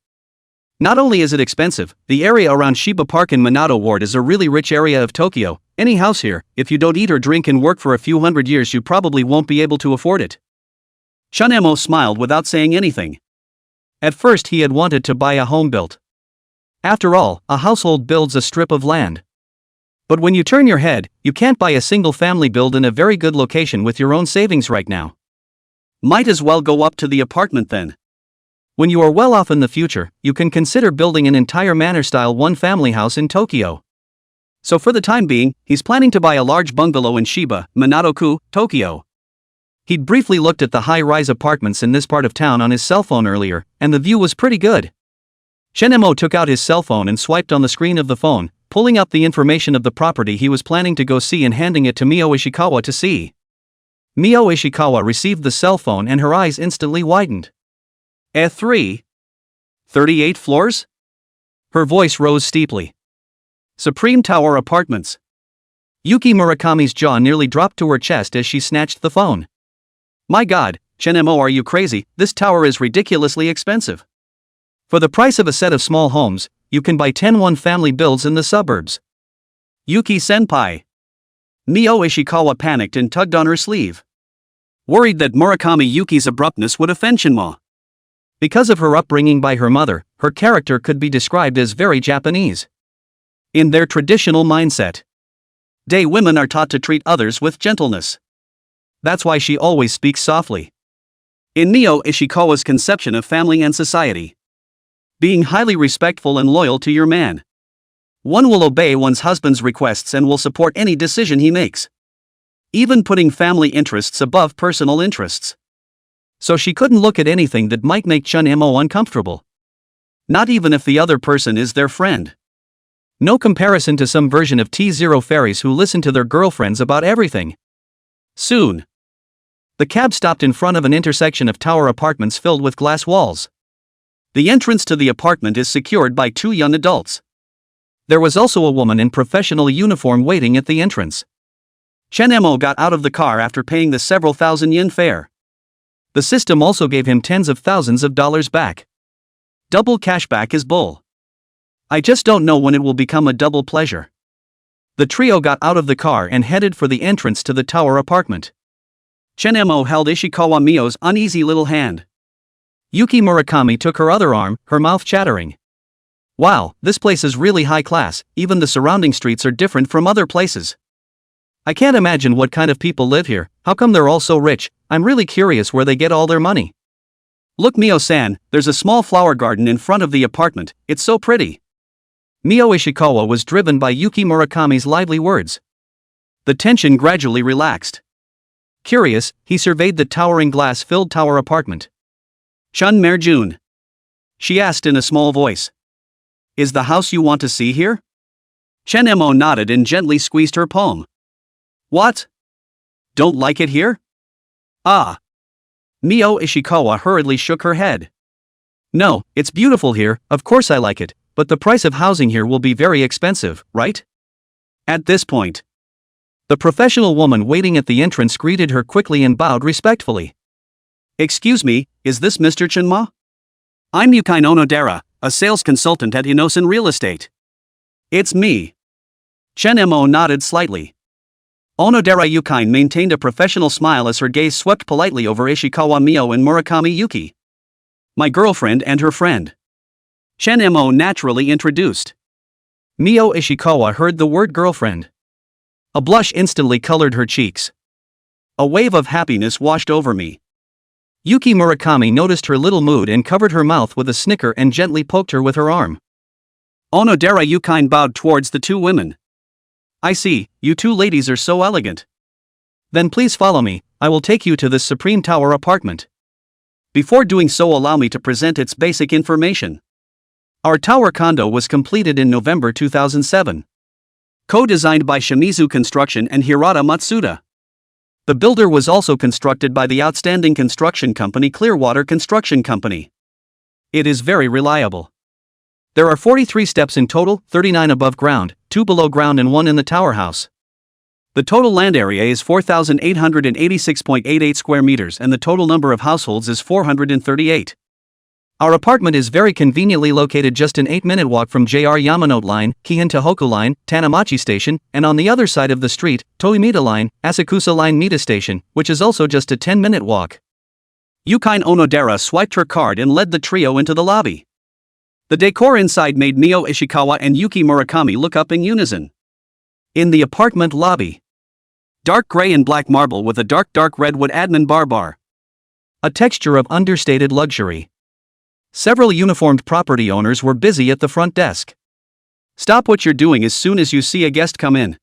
Not only is it expensive, the area around Shiba Park in Minato Ward is a really rich area of Tokyo. Any house here, if you don't eat or drink and work for a few hundred years, you probably won't be able to afford it. Chunemo smiled without saying anything. At first he had wanted to buy a home built. After all, a household builds a strip of land. But when you turn your head, you can't buy a single family build in a very good location with your own savings right now. Might as well go up to the apartment then. When you are well off in the future, you can consider building an entire manor-style one-family house in Tokyo. So for the time being, he's planning to buy a large bungalow in Shiba, Minato-ku, Tokyo. He'd briefly looked at the high-rise apartments in this part of town on his cell phone earlier, and the view was pretty good. Shenemo took out his cell phone and swiped on the screen of the phone, pulling up the information of the property he was planning to go see and handing it to Mio Ishikawa to see. Mio Ishikawa received the cell phone and her eyes instantly widened. 38 floors? Her voice rose steeply. Supreme Tower Apartments. Yuki Murakami's jaw nearly dropped to her chest as she snatched the phone. My god, Shenemo, are you crazy? This tower is ridiculously expensive. For the price of a set of small homes, you can buy 10 one-family builds in the suburbs. Yuki-senpai. Mio Ishikawa panicked and tugged on her sleeve, worried that Murakami Yuki's abruptness would offend Shinma. Because of her upbringing by her mother, her character could be described as very Japanese. In their traditional mindset, day women are taught to treat others with gentleness. That's why she always speaks softly. In Mio Ishikawa's conception of family and society, being highly respectful and loyal to your man. One will obey one's husband's requests and will support any decision he makes, even putting family interests above personal interests. So she couldn't look at anything that might make Chun-emo uncomfortable. Not even if the other person is their friend. No comparison to some version of T0 fairies who listen to their girlfriends about everything. Soon, the cab stopped in front of an intersection of tower apartments filled with glass walls. The entrance to the apartment is secured by 2 young adults. There was also a woman in professional uniform waiting at the entrance. Chunemo got out of the car after paying the several thousand yen fare. The system also gave him tens of thousands of dollars back. Double cashback is bull. I just don't know when it will become a double pleasure. The trio got out of the car and headed for the entrance to the tower apartment. Chunemo held Ishikawa Mio's uneasy little hand. Yuki Murakami took her other arm, her mouth chattering. Wow, this place is really high class, even the surrounding streets are different from other places. I can't imagine what kind of people live here, how come they're all so rich? I'm really curious where they get all their money. Look Mio-san, there's a small flower garden in front of the apartment, it's so pretty. Mio Ishikawa was driven by Yuki Murakami's lively words. The tension gradually relaxed. Curious, he surveyed the towering glass-filled tower apartment. Chun Merjun? She asked in a small voice. Is the house you want to see here? Chunemo nodded and gently squeezed her palm. What? Don't like it here? Ah. Mio Ishikawa hurriedly shook her head. No, it's beautiful here, of course I like it, but the price of housing here will be very expensive, right? At this point, the professional woman waiting at the entrance greeted her quickly and bowed respectfully. Excuse me, is this Mr. Chunma? I'm Yuki Onodera, a sales consultant at Inosan Real Estate. It's me. Chunemo nodded slightly. Onodera Yuki maintained a professional smile as her gaze swept politely over Ishikawa Mio and Murakami Yuki. My girlfriend and her friend. Chunemo naturally introduced. Mio Ishikawa heard the word girlfriend. A blush instantly colored her cheeks. A wave of happiness washed over me. Yuki Murakami noticed her little mood and covered her mouth with a snicker and gently poked her with her arm. Onodera Yukine bowed towards the two women. I see, you two ladies are so elegant. Then please follow me, I will take you to this Supreme Tower apartment. Before doing so, allow me to present its basic information. Our tower condo was completed in November 2007. Co-designed by Shimizu Construction and Hirata Matsuda. The builder was also constructed by the outstanding construction company Clearwater Construction Company. It is very reliable. There are 43 steps in total, 39 above ground, 2 below ground and 1 in the tower house. The total land area is 4,886.88 square meters and the total number of households is 438. Our apartment is very conveniently located just an 8-minute walk from JR Yamanote Line, Keihan Tohoku Line, Tanamachi Station, and on the other side of the street, Toimita Line, Asakusa Line Mita Station, which is also just a 10-minute walk. Yukine Onodera swiped her card and led the trio into the lobby. The decor inside made Mio Ishikawa and Yuki Murakami look up in unison. In the apartment lobby. Dark gray and black marble with a dark redwood admin bar. A texture of understated luxury. Several uniformed property owners were busy at the front desk. Stop what you're doing as soon as you see a guest come in.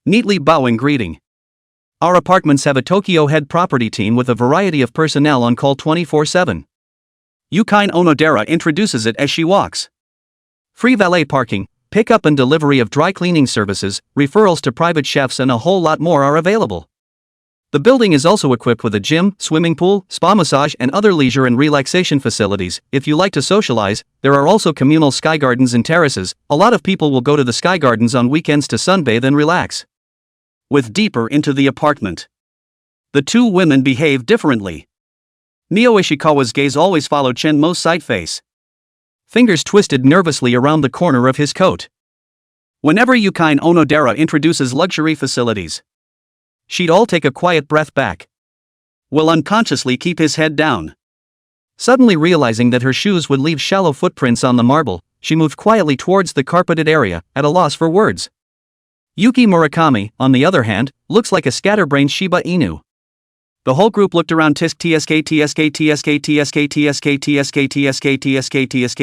Neatly bow in greeting. Our apartments have a Tokyo head property team with a variety of personnel on call 24/7. Yukine Onodera introduces it as she walks. Free valet parking, pick-up and delivery of dry cleaning services, referrals to private chefs and a whole lot more are available. The building is also equipped with a gym, swimming pool, spa massage and other leisure and relaxation facilities. If you like to socialize, there are also communal sky gardens and terraces. A lot of people will go to the sky gardens on weekends to sunbathe and relax. With deeper into the apartment. The two women behave differently. Mio Ishikawa's gaze always followed Shenmo's side face. Fingers twisted nervously around the corner of his coat. Whenever Yukine Onodera introduces luxury facilities, she'd all take a quiet breath back. Will unconsciously keep his head down. Suddenly realizing that her shoes would leave shallow footprints on the marble, she moved quietly towards the carpeted area, at a loss for words. Yuki Murakami, on the other hand, looks like a scatterbrained Shiba Inu. The whole group looked around.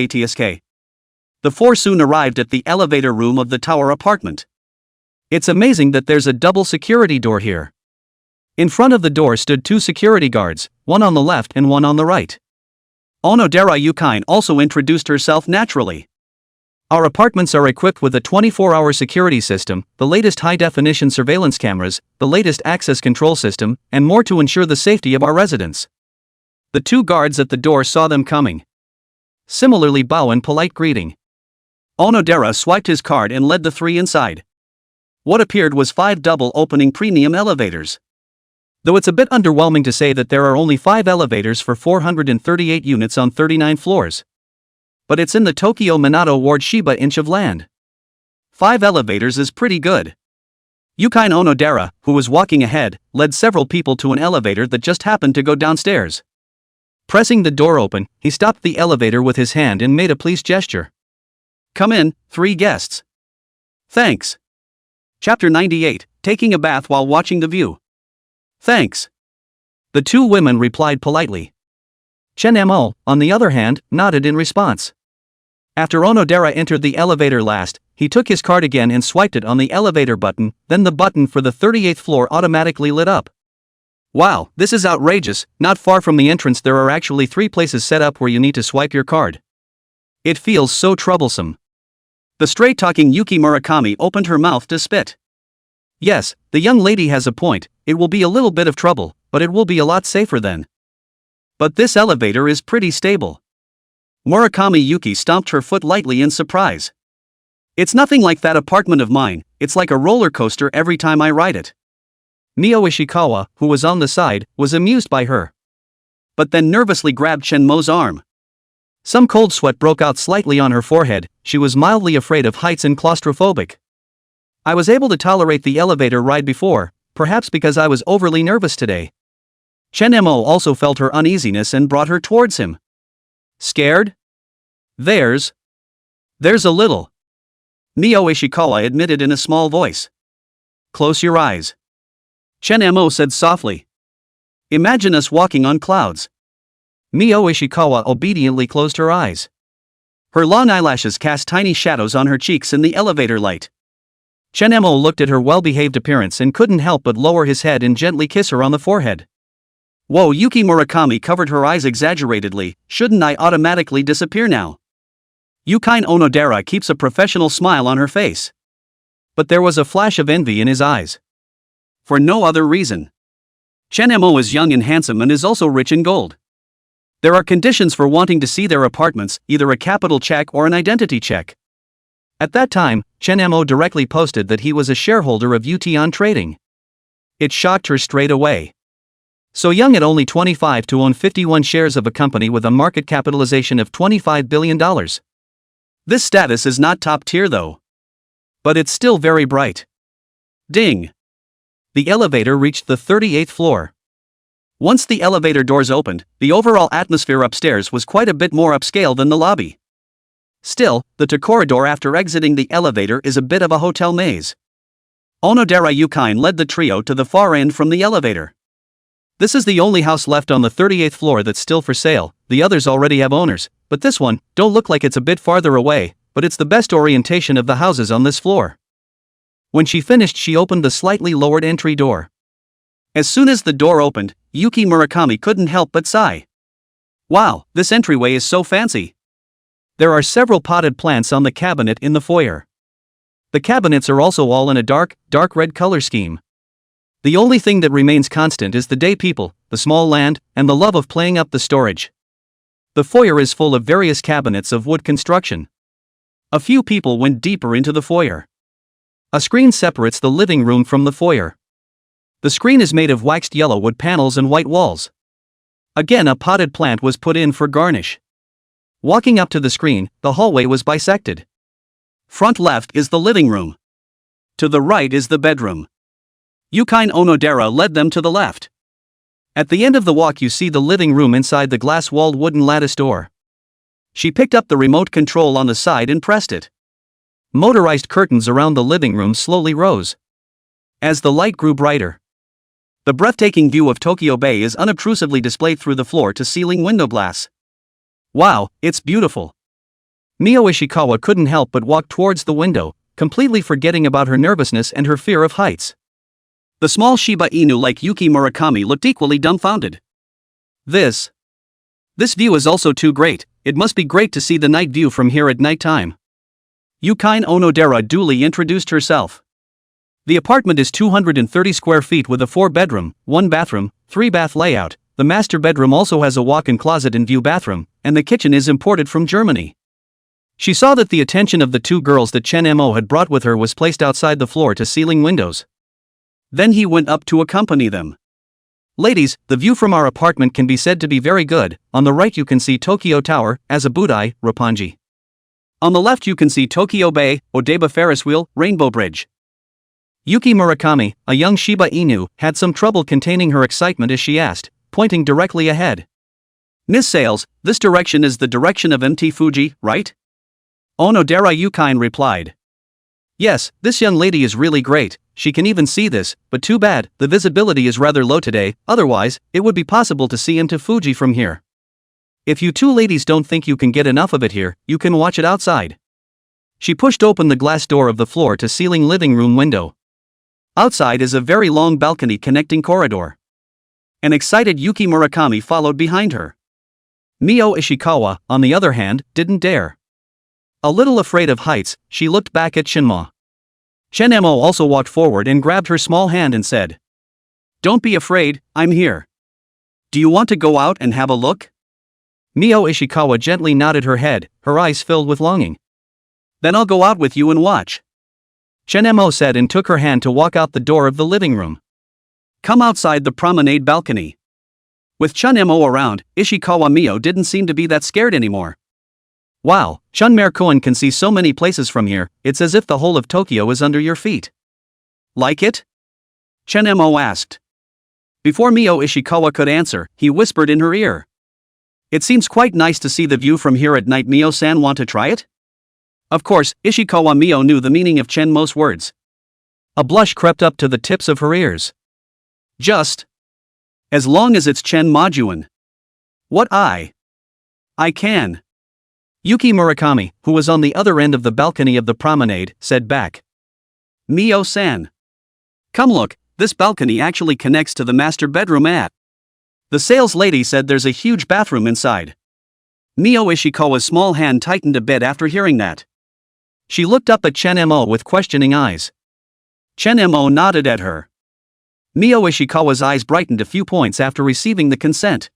TSK. The four soon arrived at the elevator room of the tower apartment. It's amazing that there's a double security door here. In front of the door stood two security guards, one on the left and one on the right. Onodera Yukine also introduced herself naturally. Our apartments are equipped with a 24-hour security system, the latest high-definition surveillance cameras, the latest access control system, and more to ensure the safety of our residents. The two guards at the door saw them coming. Similarly bow in polite greeting. Onodera swiped his card and led the three inside. What appeared was 5 double-opening premium elevators. Though it's a bit underwhelming to say that there are only 5 elevators for 438 units on 39 floors. But it's in the Tokyo Minato Ward Shiba inch of land. 5 elevators is pretty good. Yukine Onodera, who was walking ahead, led several people to an elevator that just happened to go downstairs. Pressing the door open, he stopped the elevator with his hand and made a please gesture. Come in, 3 guests. Thanks. Chapter 98, Taking a Bath While Watching the View. Thanks. The 2 women replied politely. Chen-mo, on the other hand, nodded in response. After Onodera entered the elevator last, he took his card again and swiped it on the elevator button, then the button for the 38th floor automatically lit up. Wow, this is outrageous. Not far from the entrance there are actually 3 places set up where you need to swipe your card. It feels so troublesome. The straight-talking Yuki Murakami opened her mouth to spit. Yes, the young lady has a point, it will be a little bit of trouble, but it will be a lot safer then. But this elevator is pretty stable. Murakami Yuki stomped her foot lightly in surprise. It's nothing like that apartment of mine, it's like a roller coaster every time I ride it. Mio Ishikawa, who was on the side, was amused by her. But then nervously grabbed Shenmo's arm. Some cold sweat broke out slightly on her forehead, she was mildly afraid of heights and claustrophobic. I was able to tolerate the elevator ride before, perhaps because I was overly nervous today. Chen-mo also felt her uneasiness and brought her towards him. Scared? There's a little. Mio Ishikawa admitted in a small voice. Close your eyes. Chen-mo said softly. Imagine us walking on clouds. Mio Ishikawa obediently closed her eyes. Her long eyelashes cast tiny shadows on her cheeks in the elevator light. Chenmo looked at her well-behaved appearance and couldn't help but lower his head and gently kiss her on the forehead. Whoa, Yuki Murakami covered her eyes exaggeratedly. Shouldn't I automatically disappear now? Yukine Onodera keeps a professional smile on her face. But there was a flash of envy in his eyes. For no other reason. Chenmo is young and handsome and is also rich in gold. There are conditions for wanting to see their apartments, either a capital check or an identity check. At that time, Chenmo directly posted that he was a shareholder of Ution Trading. It shocked her straight away. So young at only 25 to own 51 shares of a company with a market capitalization of $25 billion. This status is not top tier though. But it's still very bright. Ding! The elevator reached the 38th floor. Once the elevator doors opened, the overall atmosphere upstairs was quite a bit more upscale than the lobby. Still, the corridor after exiting the elevator is a bit of a hotel maze. Onodera Yukine led the trio to the far end from the elevator. This is the only house left on the 38th floor that's still for sale. The others already have owners, but this one don't look like it's a bit farther away, but it's the best orientation of the houses on this floor. When she finished, she opened the slightly lowered entry door. As soon as the door opened, Yuki Murakami couldn't help but sigh. Wow, this entryway is so fancy. There are several potted plants on the cabinet in the foyer. The cabinets are also all in a dark red color scheme. The only thing that remains constant is the day people, the small land, and the love of playing up the storage. The foyer is full of various cabinets of wood construction. A few people went deeper into the foyer. A screen separates the living room from the foyer. The screen is made of waxed yellow wood panels and white walls. Again, a potted plant was put in for garnish. Walking up to the screen, the hallway was bisected. Front left is the living room. To the right is the bedroom. Yukine Onodera led them to the left. At the end of the walk you see the living room inside the glass-walled wooden lattice door. She picked up the remote control on the side and pressed it. Motorized curtains around the living room slowly rose. As the light grew brighter, the breathtaking view of Tokyo Bay is unobtrusively displayed through the floor-to-ceiling window glass. Wow, it's beautiful. Mio Ishikawa couldn't help but walk towards the window, completely forgetting about her nervousness and her fear of heights. The small Shiba Inu like Yuki Murakami looked equally dumbfounded. This view is also too great. It must be great to see the night view from here at night time. Yukine Onodera duly introduced herself. The apartment is 230 square feet with a 4-bedroom, 1-bathroom, 3-bath layout. The master bedroom also has a walk-in closet and view bathroom, and the kitchen is imported from Germany. She saw that the attention of the two girls that Chenmo had brought with her was placed outside the floor-to-ceiling windows. Then he went up to accompany them. Ladies, the view from our apartment can be said to be very good. On the right you can see Tokyo Tower, Azabudai, Roppongi. On the left you can see Tokyo Bay, Odaiba Ferris Wheel, Rainbow Bridge. Yuki Murakami, a young Shiba Inu, had some trouble containing her excitement as she asked, pointing directly ahead. Miss Sales, this direction is the direction of MT Fuji, right? Onodera Yukine replied. Yes, this young lady is really great. She can even see this, but too bad, the visibility is rather low today, otherwise, it would be possible to see MT Fuji from here. If you two ladies don't think you can get enough of it here, you can watch it outside. She pushed open the glass door of the floor-to-ceiling living room window. Outside is a very long balcony connecting corridor. An excited Yuki Murakami followed behind her. Mio Ishikawa, on the other hand, didn't dare. A little afraid of heights, she looked back at Shinma. Chenmo also walked forward and grabbed her small hand and said, "Don't be afraid, I'm here. Do you want to go out and have a look?" Mio Ishikawa gently nodded her head, her eyes filled with longing. "Then I'll go out with you and watch," Chenmo said and took her hand to walk out the door of the living room. "Come outside the promenade balcony." With Chenmo around, Ishikawa Mio didn't seem to be that scared anymore. Wow, Chunmer-kun can see so many places from here, it's as if the whole of Tokyo is under your feet. Like it? Chenmo asked. Before Mio Ishikawa could answer, he whispered in her ear. "It seems quite nice to see the view from here at night. Mio-san, want to try it?" Of course, Ishikawa Mio knew the meaning of Chenmo's words. A blush crept up to the tips of her ears. "Just as long as it's Chen Majuan." What I can. Yuki Murakami, who was on the other end of the balcony of the promenade, said back. Mio-san. Come look, this balcony actually connects to the master bedroom at. The sales lady said there's a huge bathroom inside. Mio Ishikawa's small hand tightened a bit after hearing that. She looked up at Chen Mo with questioning eyes. Chen Mo nodded at her. Mio Ishikawa's eyes brightened a few points after receiving the consent.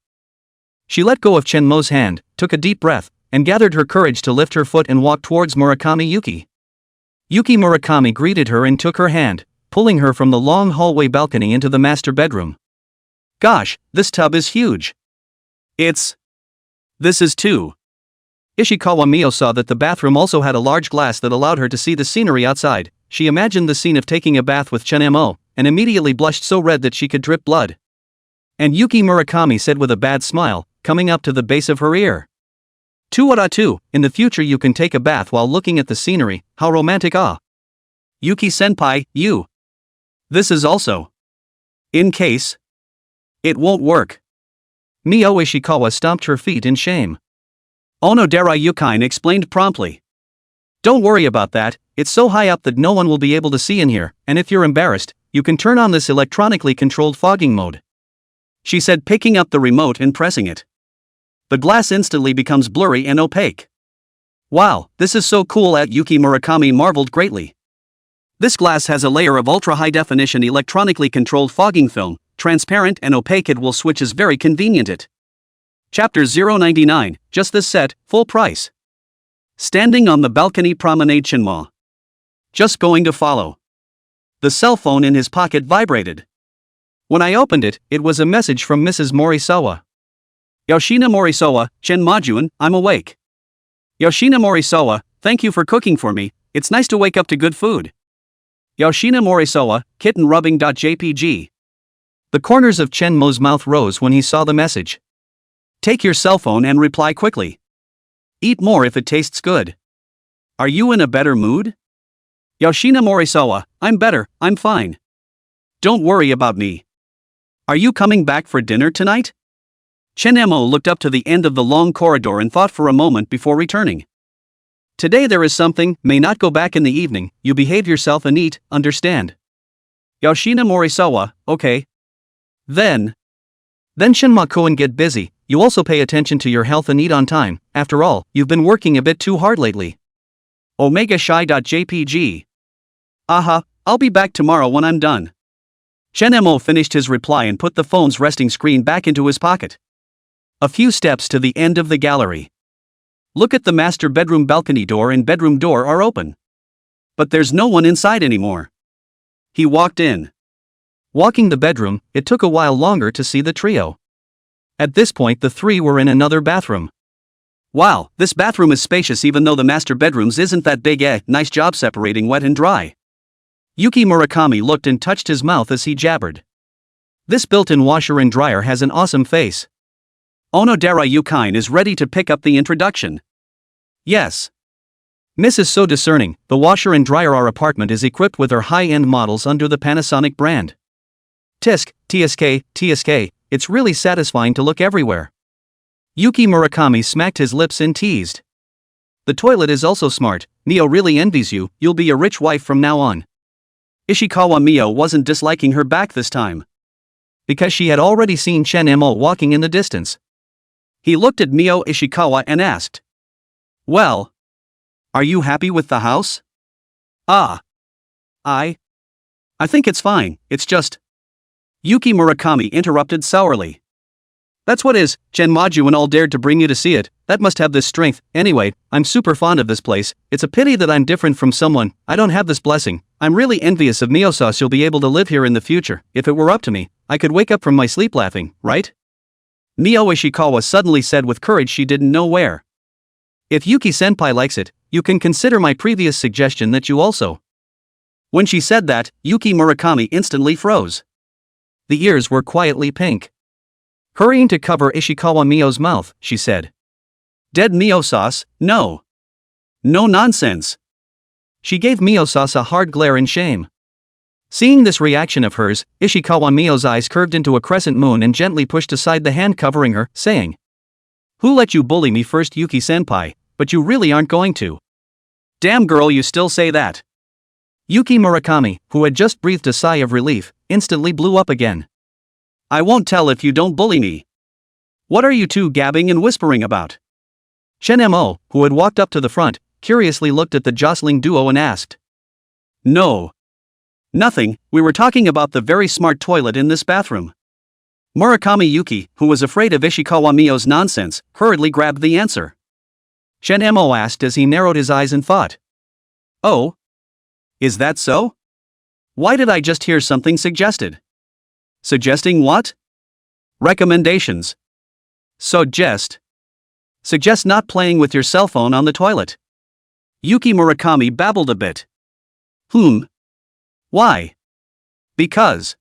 She let go of Chen Mo's hand, took a deep breath, and gathered her courage to lift her foot and walk towards Murakami Yuki. Yuki Murakami greeted her and took her hand, pulling her from the long hallway balcony into the master bedroom. Gosh, this tub is huge. This is too. Ishikawa Mio saw that the bathroom also had a large glass that allowed her to see the scenery outside. She imagined the scene of taking a bath with Chen Mo, and immediately blushed so red that she could drip blood. And Yuki Murakami said with a bad smile, coming up to the base of her ear. In the future you can take a bath while looking at the scenery, how romantic Yuki-senpai, you. This is also. In case. It won't work. Mio Ishikawa stomped her feet in shame. Onodera Yukine explained promptly. Don't worry about that, it's so high up that no one will be able to see in here, and if you're embarrassed, you can turn on this electronically controlled fogging mode. She said, picking up the remote and pressing it. The glass instantly becomes blurry and opaque. Wow, this is so cool! Yuki Murakami marveled greatly. This glass has a layer of ultra-high-definition electronically controlled fogging film, transparent and opaque. It will switch is very convenient. Chapter 099, just this set, full price. Standing on the balcony promenade Shinma. Just going to follow. The cell phone in his pocket vibrated. When I opened it, it was a message from Mrs. Morisawa. Yoshina Morisawa, Chen Majuan, I'm awake. Yoshina Morisawa, thank you for cooking for me, it's nice to wake up to good food. Yoshina Morisawa, kitten rubbing.jpg. The corners of Chen Mo's mouth rose when he saw the message. Take your cell phone and reply quickly. Eat more if it tastes good. Are you in a better mood? Yoshina Morisawa, I'm better, I'm fine. Don't worry about me. Are you coming back for dinner tonight? Chen Mo looked up to the end of the long corridor and thought for a moment before returning. Today there is something, may not go back in the evening, you behave yourself and eat, understand? Yoshina Morisawa, okay. Then Shinma-kun get busy, you also pay attention to your health and eat on time, after all, you've been working a bit too hard lately. Omega Shy.jpg. Aha, I'll be back tomorrow when I'm done. Chen Mo finished his reply and put the phone's resting screen back into his pocket. A few steps to the end of the gallery. Look at the master bedroom balcony door and bedroom door are open. But there's no one inside anymore. He walked in. Walking the bedroom, it took a while longer to see the trio. At this point the three were in another bathroom. Wow, this bathroom is spacious even though the master bedrooms isn't that big. Nice job separating wet and dry. Yuki Murakami looked and touched his mouth as he jabbered. This built-in washer and dryer has an awesome face. Onodera Yukine is ready to pick up the introduction. Yes. Miss is so discerning, the washer and dryer our apartment is equipped with our high-end models under the Panasonic brand. TSK, it's really satisfying to look everywhere. Yuki Murakami smacked his lips and teased. The toilet is also smart, Mio really envies you, you'll be a rich wife from now on. Ishikawa Mio wasn't disliking her back this time. Because she had already seen Chen Mo walking in the distance. He looked at Mio Ishikawa and asked. Well. Are you happy with the house? I think it's fine, it's just. Yuki Murakami interrupted sourly. That's what is, Chen Majuan all dared to bring you to see it, that must have this strength. Anyway, I'm super fond of this place, it's a pity that I'm different from someone, I don't have this blessing, I'm really envious of Mio-sauce. You'll be able to live here in the future, if it were up to me, I could wake up from my sleep laughing, right? Mio Ishikawa suddenly said with courage she didn't know where. If Yuki-senpai likes it, you can consider my previous suggestion that you also. When she said that, Yuki Murakami instantly froze. The ears were quietly pink. Hurrying to cover Ishikawa Mio's mouth, she said. Dead Mio-sauce, no. No nonsense. She gave Mio-sauce a hard glare in shame. Seeing this reaction of hers, Ishikawa Mio's eyes curved into a crescent moon and gently pushed aside the hand covering her, saying, Who let you bully me first, Yuki-senpai, but you really aren't going to. Damn girl, you still say that. Yuki Murakami, who had just breathed a sigh of relief, instantly blew up again. I won't tell if you don't bully me. What are you two gabbing and whispering about? Chen Mo, who had walked up to the front, curiously looked at the jostling duo and asked. No. Nothing, we were talking about the very smart toilet in this bathroom. Murakami Yuki, who was afraid of Ishikawa Mio's nonsense, hurriedly grabbed the answer. Chen Mo asked as he narrowed his eyes in thought. Oh? Is that so? Why did I just hear something suggested? Suggesting what? Recommendations. Suggest not playing with your cell phone on the toilet. Yuki Murakami babbled a bit. Why? Because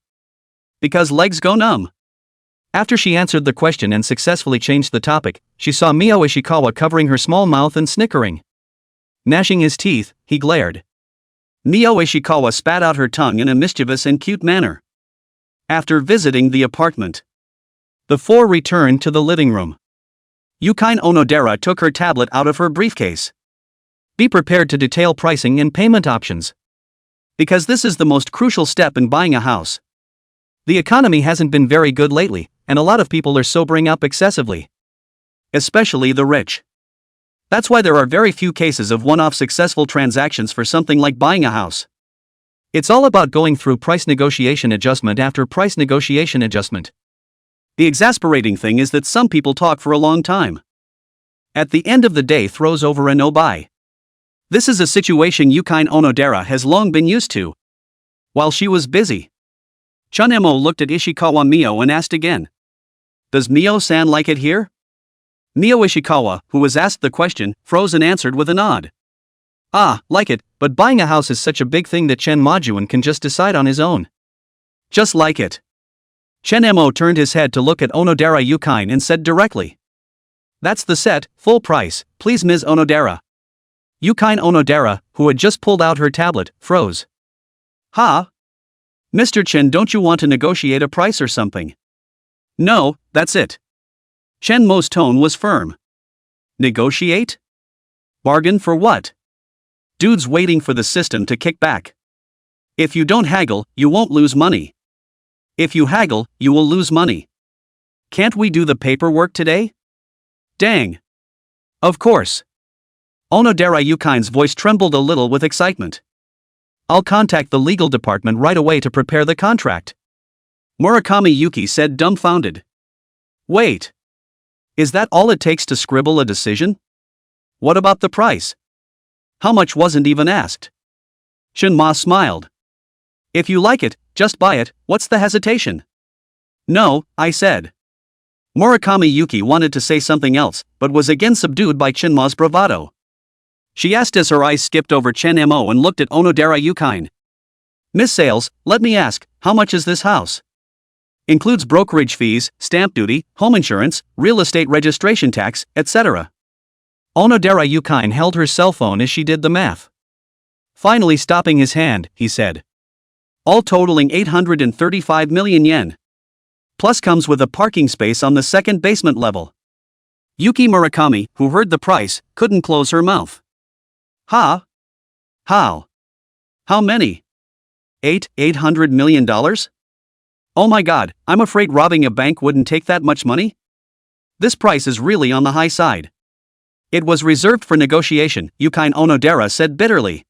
legs go numb. After she answered the question and successfully changed the topic, she saw Mio Ishikawa covering her small mouth and snickering. Gnashing his teeth, he glared. Mio Ishikawa spat out her tongue in a mischievous and cute manner. After visiting the apartment, the four returned to the living room. Yuki Onodera took her tablet out of her briefcase. Be prepared to detail pricing and payment options. Because this is the most crucial step in buying a house. The economy hasn't been very good lately, and a lot of people are sobering up excessively. Especially the rich. That's why there are very few cases of one-off successful transactions for something like buying a house. It's all about going through price negotiation adjustment after price negotiation adjustment. The exasperating thing is that some people talk for a long time. At the end of the day, throws over a no buy. This is a situation Yuki Onodera has long been used to. While she was busy, Chun Mo looked at Ishikawa Mio and asked again. Does Mio-san like it here? Mio Ishikawa, who was asked the question, froze and answered with a nod. Ah, like it, but buying a house is such a big thing that Chen Majuan can just decide on his own. Just like it. Chen Mo turned his head to look at Onodera Yuki and said directly. That's the set, full price, please Ms. Onodera. Yuki Onodera, who had just pulled out her tablet, froze. Ha? Mr. Chen, don't you want to negotiate a price or something? No, that's it. Chen Mo's tone was firm. Negotiate? Bargain for what? Dude's waiting for the system to kick back. If you don't haggle, you won't lose money. If you haggle, you will lose money. Can't we do the paperwork today? Dang. Of course. Onodera Yuki's voice trembled a little with excitement. I'll contact the legal department right away to prepare the contract. Murakami Yuki said, dumbfounded. Wait. Is that all it takes to scribble a decision? What about the price? How much wasn't even asked? Shinma smiled. If you like it, just buy it, what's the hesitation? No, I said. Murakami Yuki wanted to say something else, but was again subdued by Shinma's bravado. She asked as her eyes skipped over Chen Mo and looked at Onodera Yuki. Miss Sales, let me ask, how much is this house? Includes brokerage fees, stamp duty, home insurance, real estate registration tax, etc. Onodera Yuki held her cell phone as she did the math. Finally stopping his hand, he said. All totaling 835 million yen. Plus comes with a parking space on the second basement level. Yuki Murakami, who heard the price, couldn't close her mouth. Ha? How? How many? $800 million? Oh my god, I'm afraid robbing a bank wouldn't take that much money? This price is really on the high side. It was reserved for negotiation, Yuki Onodera said bitterly.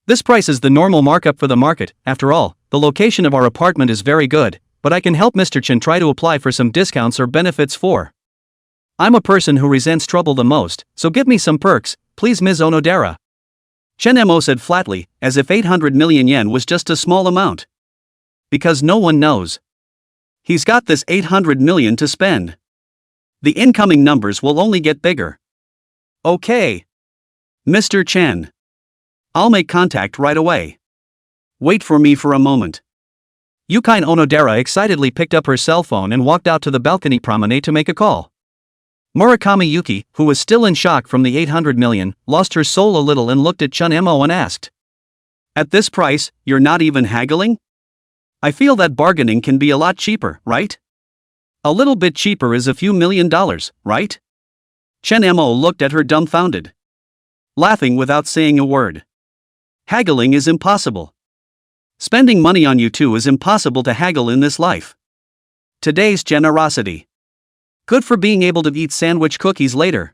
This price is the normal markup for the market, after all, the location of our apartment is very good, but I can help Mr. Chen try to apply for some discounts or benefits for. I'm a person who resents trouble the most, so give me some perks, please Ms. Onodera. Chen Mo said flatly, as if 800 million yen was just a small amount. Because no one knows. He's got this 800 million to spend. The incoming numbers will only get bigger. Okay. Mr. Chen. I'll make contact right away. Wait for me for a moment. Yuki Onodera excitedly picked up her cell phone and walked out to the balcony promenade to make a call. Murakami Yuki, who was still in shock from the 800 million, lost her soul a little and looked at Chun Mo and asked. At this price, you're not even haggling? I feel that bargaining can be a lot cheaper, right? A little bit cheaper is a few $1 million, right? Chen Mo looked at her dumbfounded, laughing without saying a word. Haggling is impossible. Spending money on you too is impossible to haggle in this life. Today's generosity. Good for being able to eat sandwich cookies later.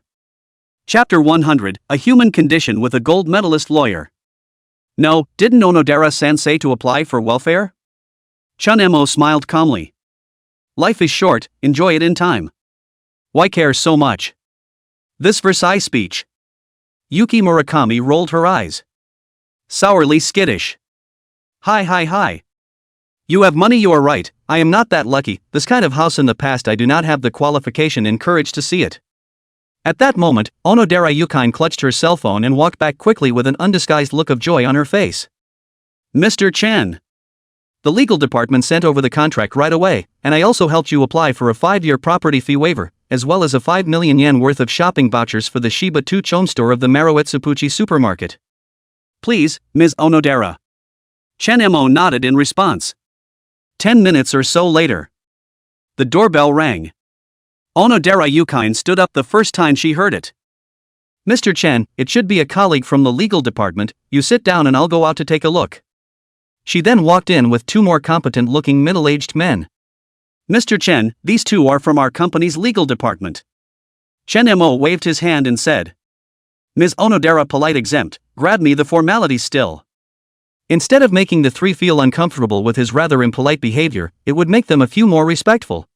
Chapter 100, A Human Condition with a Gold Medalist Lawyer. No, didn't Onodera-san say to apply for welfare? Chun Mo smiled calmly. Life is short, enjoy it in time. Why care so much? This Versailles speech. Yuki Murakami rolled her eyes. Sourly skittish. Hi. You have money, you are right, I am not that lucky, this kind of house in the past I do not have the qualification and courage to see it. At that moment, Onodera Yukine clutched her cell phone and walked back quickly with an undisguised look of joy on her face. Mr. Chen. The legal department sent over the contract right away, and I also helped you apply for a 5-year property fee waiver, as well as a 5 million yen worth of shopping vouchers for the Shiba 2 Chom store of the Manhwaetsupuchi supermarket. Please, Ms. Onodera. Chen Mo nodded in response. 10 minutes or so later. The doorbell rang. Onodera Yukine stood up the first time she heard it. Mr. Chen, it should be a colleague from the legal department, you sit down and I'll go out to take a look. She then walked in with 2 more competent-looking middle-aged men. Mr. Chen, these 2 are from our company's legal department. Chen Mo waved his hand and said. Ms. Onodera polite exempt, grab me the formalities still. Instead of making the 3 feel uncomfortable with his rather impolite behavior, it would make them a few more respectful.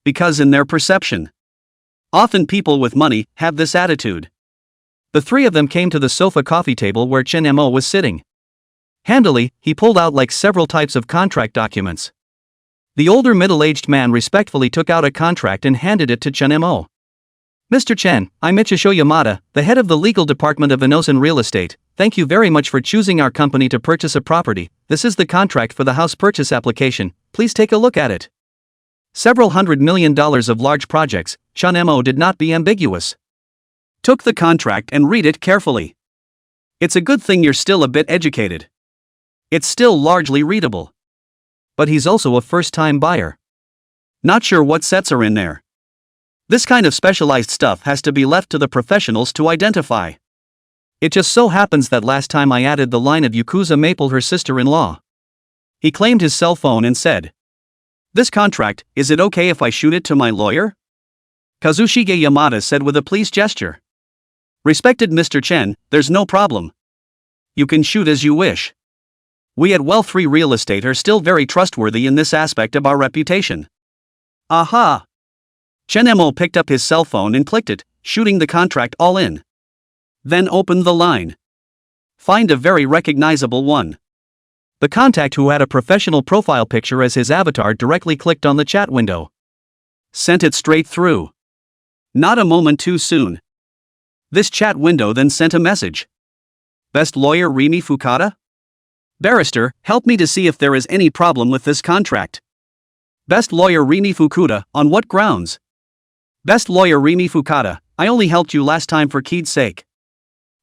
Because in their perception, often people with money have this attitude. The 3 of them came to the sofa coffee table where Chen Mo was sitting. Handily, he pulled out like several types of contract documents. The older middle-aged man respectfully took out a contract and handed it to Chen Mo. Mr. Chen, I'm Michisho Yamada, the head of the legal department of Inosan Real Estate. Thank you very much for choosing our company to purchase a property. This is the contract for the house purchase application. Please take a look at it. Several $100 million of large projects, Chen Mo did not be ambiguous. Took the contract and read it carefully. It's a good thing you're still a bit educated. It's still largely readable. But he's also a first-time buyer. Not sure what sets are in there. This kind of specialized stuff has to be left to the professionals to identify. It just so happens that last time I added the line of Yakuza Maple her sister-in-law. He claimed his cell phone and said. This contract, is it okay if I shoot it to my lawyer? Kazushige Yamada said with a pleased gesture. Respected Mr. Chen, there's no problem. You can shoot as you wish. We at Well 3 Real Estate are still very trustworthy in this aspect of our reputation. Aha! Chen Mo picked up his cell phone and clicked it, shooting the contract all in. Then opened the line. Find a very recognizable one. The contact who had a professional profile picture as his avatar directly clicked on the chat window. Sent it straight through. Not a moment too soon. This chat window then sent a message. Best lawyer Rimi Fukada? Barrister, help me to see if there is any problem with this contract. Best lawyer Rimi Fukuda, on what grounds? Best lawyer Rimi Fukada, I only helped you last time for Keed's sake.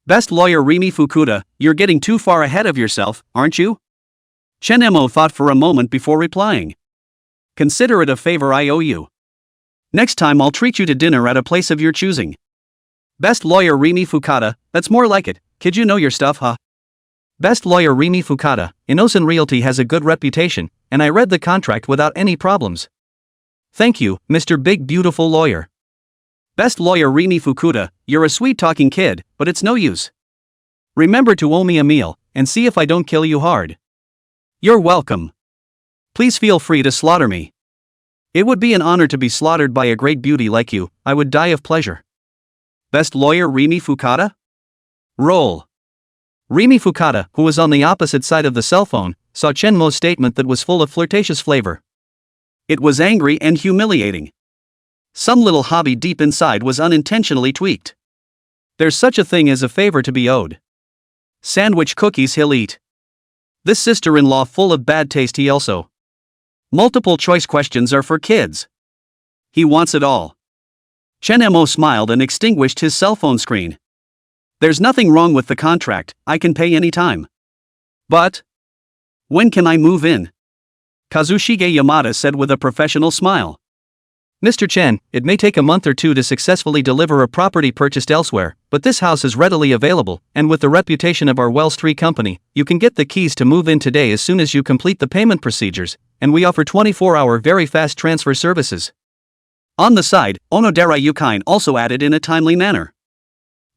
Best lawyer Rimi Fukuda, you're getting too far ahead of yourself, aren't you? Chen Mo thought for a moment before replying. Consider it a favor I owe you. Next time I'll treat you to dinner at a place of your choosing. Best lawyer Rimi Fukada, that's more like it, kid, you know your stuff, huh? Best lawyer Rimi Fukada, Inosan Realty has a good reputation, and I read the contract without any problems. Thank you, Mr. Big Beautiful Lawyer. Best lawyer Rimi Fukuda, you're a sweet-talking kid, but it's no use. Remember to owe me a meal, and see if I don't kill you hard. You're welcome. Please feel free to slaughter me. It would be an honor to be slaughtered by a great beauty like you, I would die of pleasure. Best lawyer Rimi Fukada? Roll. Rimi Fukada, who was on the opposite side of the cell phone, saw Chen Mo's statement that was full of flirtatious flavor. It was angry and humiliating. Some little hobby deep inside was unintentionally tweaked. There's such a thing as a favor to be owed. Sandwich cookies he'll eat. This sister-in-law full of bad taste he also. Multiple choice questions are for kids. He wants it all. Chen Mo smiled and extinguished his cell phone screen. There's nothing wrong with the contract, I can pay any time. But when can I move in? Kazushige Yamada said with a professional smile. Mr. Chen, it may take a month or two to successfully deliver a property purchased elsewhere, but this house is readily available, and with the reputation of our Well Street company, you can get the keys to move in today as soon as you complete the payment procedures, and we offer 24-hour very fast transfer services. On the side, Onodera Yuki also added in a timely manner.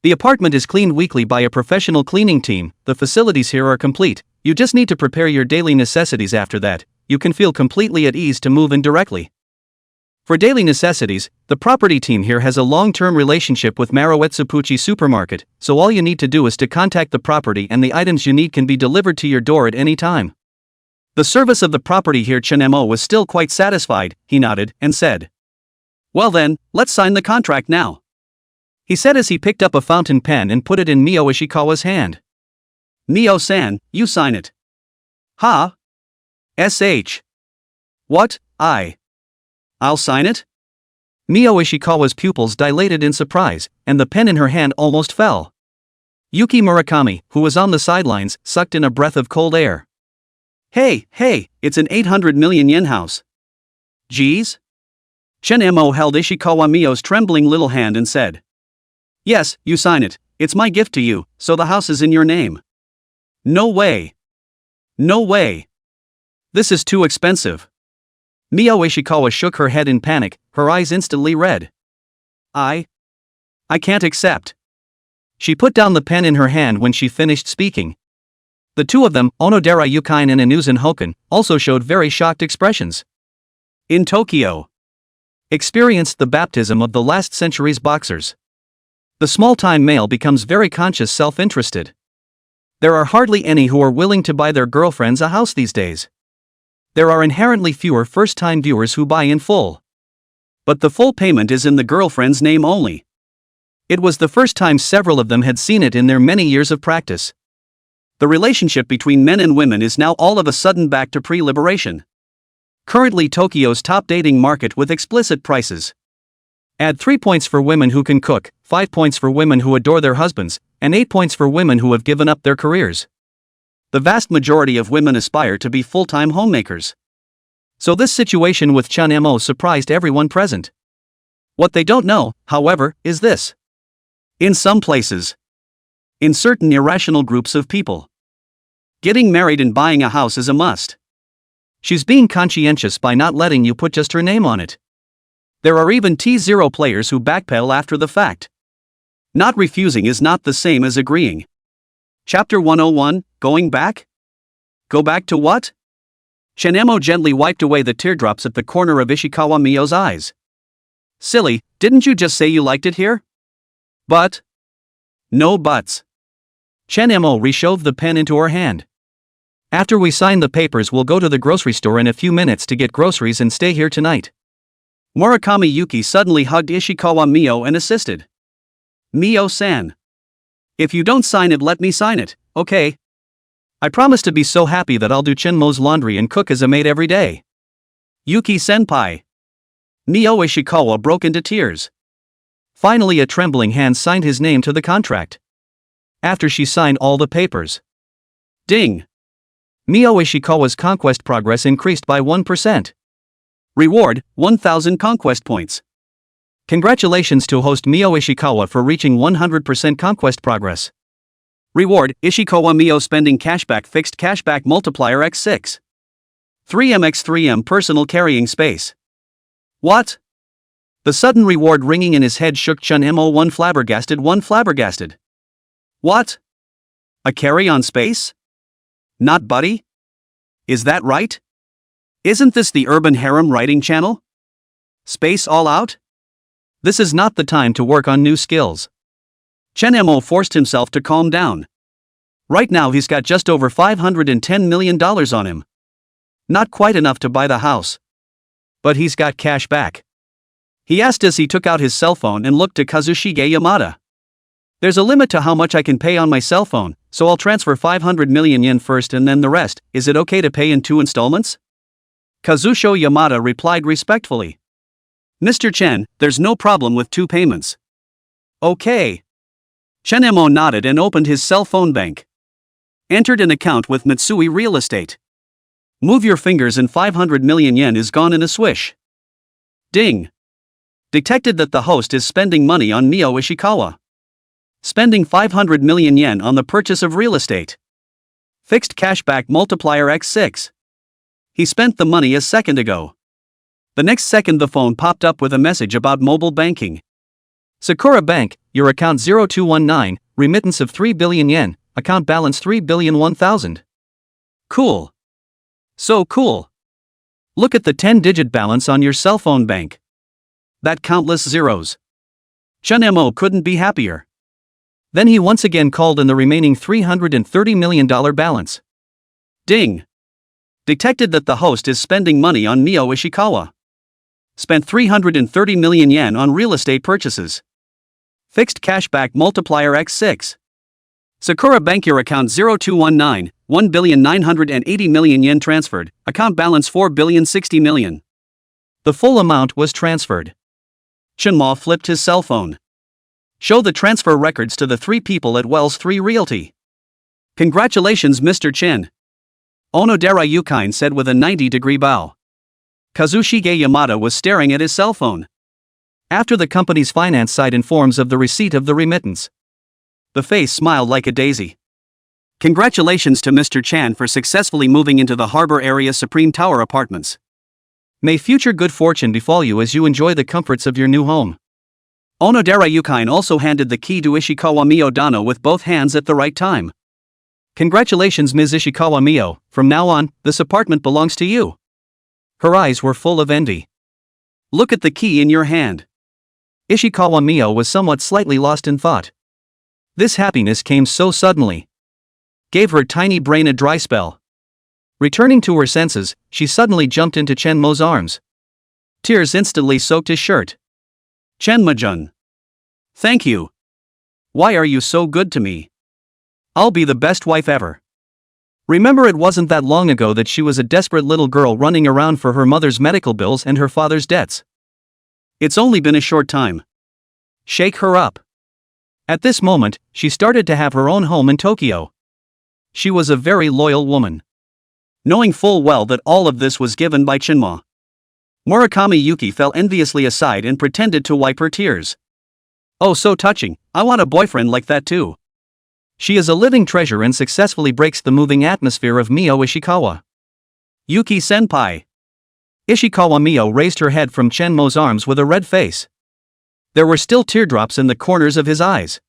The apartment is cleaned weekly by a professional cleaning team, the facilities here are complete, you just need to prepare your daily necessities after that, you can feel completely at ease to move in directly. For daily necessities, the property team here has a long-term relationship with Manhwaresumen supermarket, so all you need to do is to contact the property and the items you need can be delivered to your door at any time. The service of the property here. Chen Mo was still quite satisfied, he nodded and said. Well then, let's sign the contract now. He said as he picked up a fountain pen and put it in Mio Ishikawa's hand. Mio-san, you sign it. Ha? SH. What, I'll sign it? Mio Ishikawa's pupils dilated in surprise, and the pen in her hand almost fell. Yuki Murakami, who was on the sidelines, sucked in a breath of cold air. Hey, it's an 800 million yen house. Geez? Chen Mo held Ishikawa Mio's trembling little hand and said. Yes, you sign it, it's my gift to you, so the house is in your name. No way. No way. This is too expensive. Mio Ishikawa shook her head in panic, her eyes instantly red. I can't accept. She put down the pen in her hand when she finished speaking. The two of them, Onodera Yuki and Inuzan Hoken, also showed very shocked expressions. In Tokyo. Experienced the baptism of the last century's boxers. The small-time male becomes very conscious self-interested. There are hardly any who are willing to buy their girlfriends a house these days. There are inherently fewer first-time viewers who buy in full. But the full payment is in the girlfriend's name only. It was the first time several of them had seen it in their many years of practice. The relationship between men and women is now all of a sudden back to pre-liberation. Currently Tokyo's top dating market with explicit prices. Add 3 points for women who can cook, 5 points for women who adore their husbands, and 8 points for women who have given up their careers. The vast majority of women aspire to be full-time homemakers. So this situation with Chen Mo surprised everyone present. What they don't know, however, is this. In some places, in certain irrational groups of people, getting married and buying a house is a must. She's being conscientious by not letting you put just her name on it. There are even T0 players who backpedal after the fact. Not refusing is not the same as agreeing. Chapter 101, Going Back? Go back to what? Chen Mo gently wiped away the teardrops at the corner of Ishikawa Mio's eyes. Silly, didn't you just say you liked it here? But? No buts. Chen Mo reshoved the pen into her hand. After we sign the papers we'll go to the grocery store in a few minutes to get groceries and stay here tonight. Murakami Yuki suddenly hugged Ishikawa Mio and assisted. Mio-san. If you don't sign it, let me sign it, okay? I promise to be so happy that I'll do Chenmo's laundry and cook as a maid every day. Yuki-senpai. Mio Ishikawa broke into tears. Finally a trembling hand signed his name to the contract. After she signed all the papers. Ding! Mio Ishikawa's conquest progress increased by 1%. Reward, 1,000 conquest points. Congratulations to host Mio Ishikawa for reaching 100% conquest progress. Reward, Ishikawa Mio spending cashback fixed cashback multiplier x6. 3m personal carrying space. What? The sudden reward ringing in his head shook Chen Mo one flabbergasted. What? A carry-on space? Not buddy? Is that right? Isn't this the Urban Harem writing channel? Space all out? This is not the time to work on new skills. Chen Mo forced himself to calm down. Right now he's got just over $510 million on him. Not quite enough to buy the house. But he's got cash back. He asked as he took out his cell phone and looked to Kazushige Yamada. There's a limit to how much I can pay on my cell phone, so I'll transfer 500 million yen first and then the rest. Is it okay to pay in 2 installments? Kazushige Yamada replied respectfully. Mr. Chen, there's no problem with 2 payments. Okay. Chen Mo nodded and opened his cell phone bank. Entered an account with Mitsui Real Estate. Move your fingers and 500 million yen is gone in a swish. Ding. Detected that the host is spending money on Mio Ishikawa. Spending 500 million yen on the purchase of real estate. Fixed cashback multiplier x6. He spent the money a second ago. The next second the phone popped up with a message about mobile banking. Sakura Bank, your account 0219, remittance of 3 billion yen, account balance 3 billion 1000. Cool. So cool. Look at the 10-digit balance on your cell phone bank. That countless zeros. Chun-mo couldn't be happier. Then he once again called in the remaining $330 million balance. Ding. Detected that the host is spending money on Mio Ishikawa. Spent 330 million yen on real estate purchases. Fixed cashback multiplier x6. Sakura Bank, your account 0219, 1,980 million yen transferred, account balance 4,060 million. The full amount was transferred. Chunma flipped his cell phone. Show the transfer records to the three people at Wells 3 Realty. Congratulations, Mr. Chen. Onodera Yukine said with a 90-degree bow. Kazushige Yamada was staring at his cell phone. After the company's finance site informs of the receipt of the remittance, the face smiled like a daisy. Congratulations to Mr. Chan for successfully moving into the Harbor Area Supreme Tower Apartments. May future good fortune befall you as you enjoy the comforts of your new home. Onodera Yukine also handed the key to Ishikawa Mio Dano with both hands at the right time. Congratulations, Ms. Ishikawa Mio, from now on, this apartment belongs to you. Her eyes were full of envy. Look at the key in your hand. Ishikawa Mio was somewhat slightly lost in thought. This happiness came so suddenly. Gave her tiny brain a dry spell. Returning to her senses, she suddenly jumped into Chenmo's arms. Tears instantly soaked his shirt. Chenma-jun. Thank you. Why are you so good to me? I'll be the best wife ever. Remember, it wasn't that long ago that she was a desperate little girl running around for her mother's medical bills and her father's debts. It's only been a short time. Shake her up. At this moment, she started to have her own home in Tokyo. She was a very loyal woman. Knowing full well that all of this was given by Chinma, Murakami Yuki fell enviously aside and pretended to wipe her tears. Oh, so touching, I want a boyfriend like that too. She is a living treasure and successfully breaks the moving atmosphere of Mio Ishikawa. Yuki-senpai. Ishikawa Mio raised her head from Chenmo's arms with a red face. There were still teardrops in the corners of his eyes.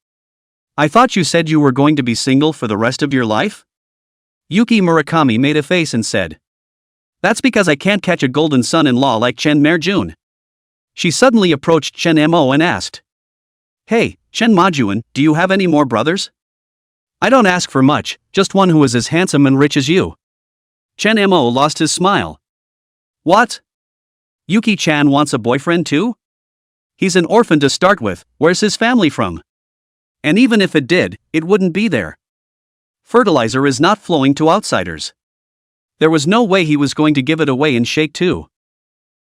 I thought you said you were going to be single for the rest of your life? Yuki Murakami made a face and said. That's because I can't catch a golden son-in-law like Chen Merjun. She suddenly approached Chen Mo and asked. Hey, Chen Majuan, do you have any more brothers? I don't ask for much, just one who is as handsome and rich as you. Chen Mo lost his smile. What? Yuki-chan wants a boyfriend too? He's an orphan to start with, where's his family from? And even if it did, it wouldn't be there. Fertilizer is not flowing to outsiders. There was no way he was going to give it away and shake too.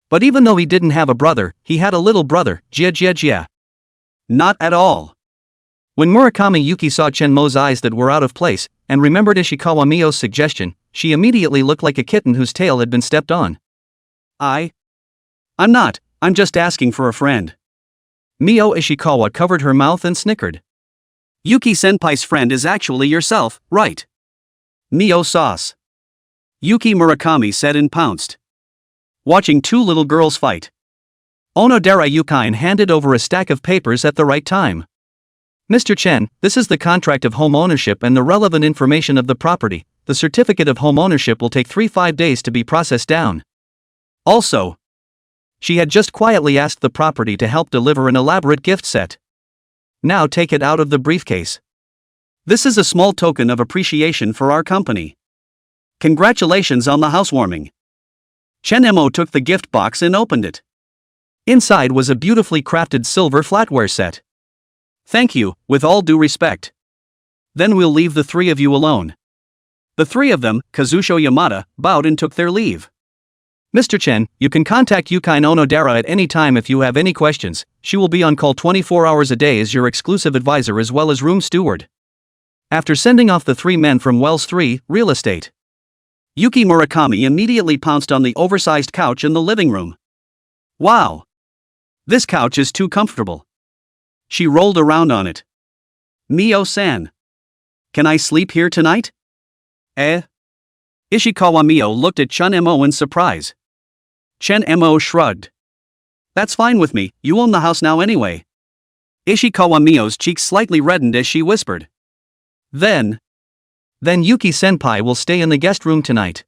But even though he didn't have a brother, he had a little brother, Jia. Not at all. When Murakami Yuki saw Chenmo's eyes that were out of place, and remembered Ishikawa Mio's suggestion, she immediately looked like a kitten whose tail had been stepped on. I'm not, I'm just asking for a friend. Mio Ishikawa covered her mouth and snickered. Yuki-senpai's friend is actually yourself, right? Mio sauce. Yuki Murakami said and pounced. Watching two little girls fight. Onodera Yukine handed over a stack of papers at the right time. Mr. Chen, this is the contract of home ownership and the relevant information of the property. The certificate of home ownership will take 3-5 days to be processed down. Also, she had just quietly asked the property to help deliver an elaborate gift set. Now take it out of the briefcase. This is a small token of appreciation for our company. Congratulations on the housewarming. Chen Mo took the gift box and opened it. Inside was a beautifully crafted silver flatware set. Thank you, with all due respect. Then we'll leave the three of you alone. The three of them, Kazucho Yamada, bowed and took their leave. Mr. Chen, you can contact Yukine Onodera at any time if you have any questions. She will be on call 24 hours a day as your exclusive advisor as well as room steward. After sending off the three men from Wells 3 Real Estate, Yuki Murakami immediately pounced on the oversized couch in the living room. Wow! This couch is too comfortable. She rolled around on it. Mio-san. Can I sleep here tonight? Eh? Ishikawa Mio looked at Chun Mo in surprise. Chen Mo shrugged. That's fine with me, you own the house now anyway. Ishikawa Mio's cheeks slightly reddened as she whispered. Then Yuki-senpai will stay in the guest room tonight.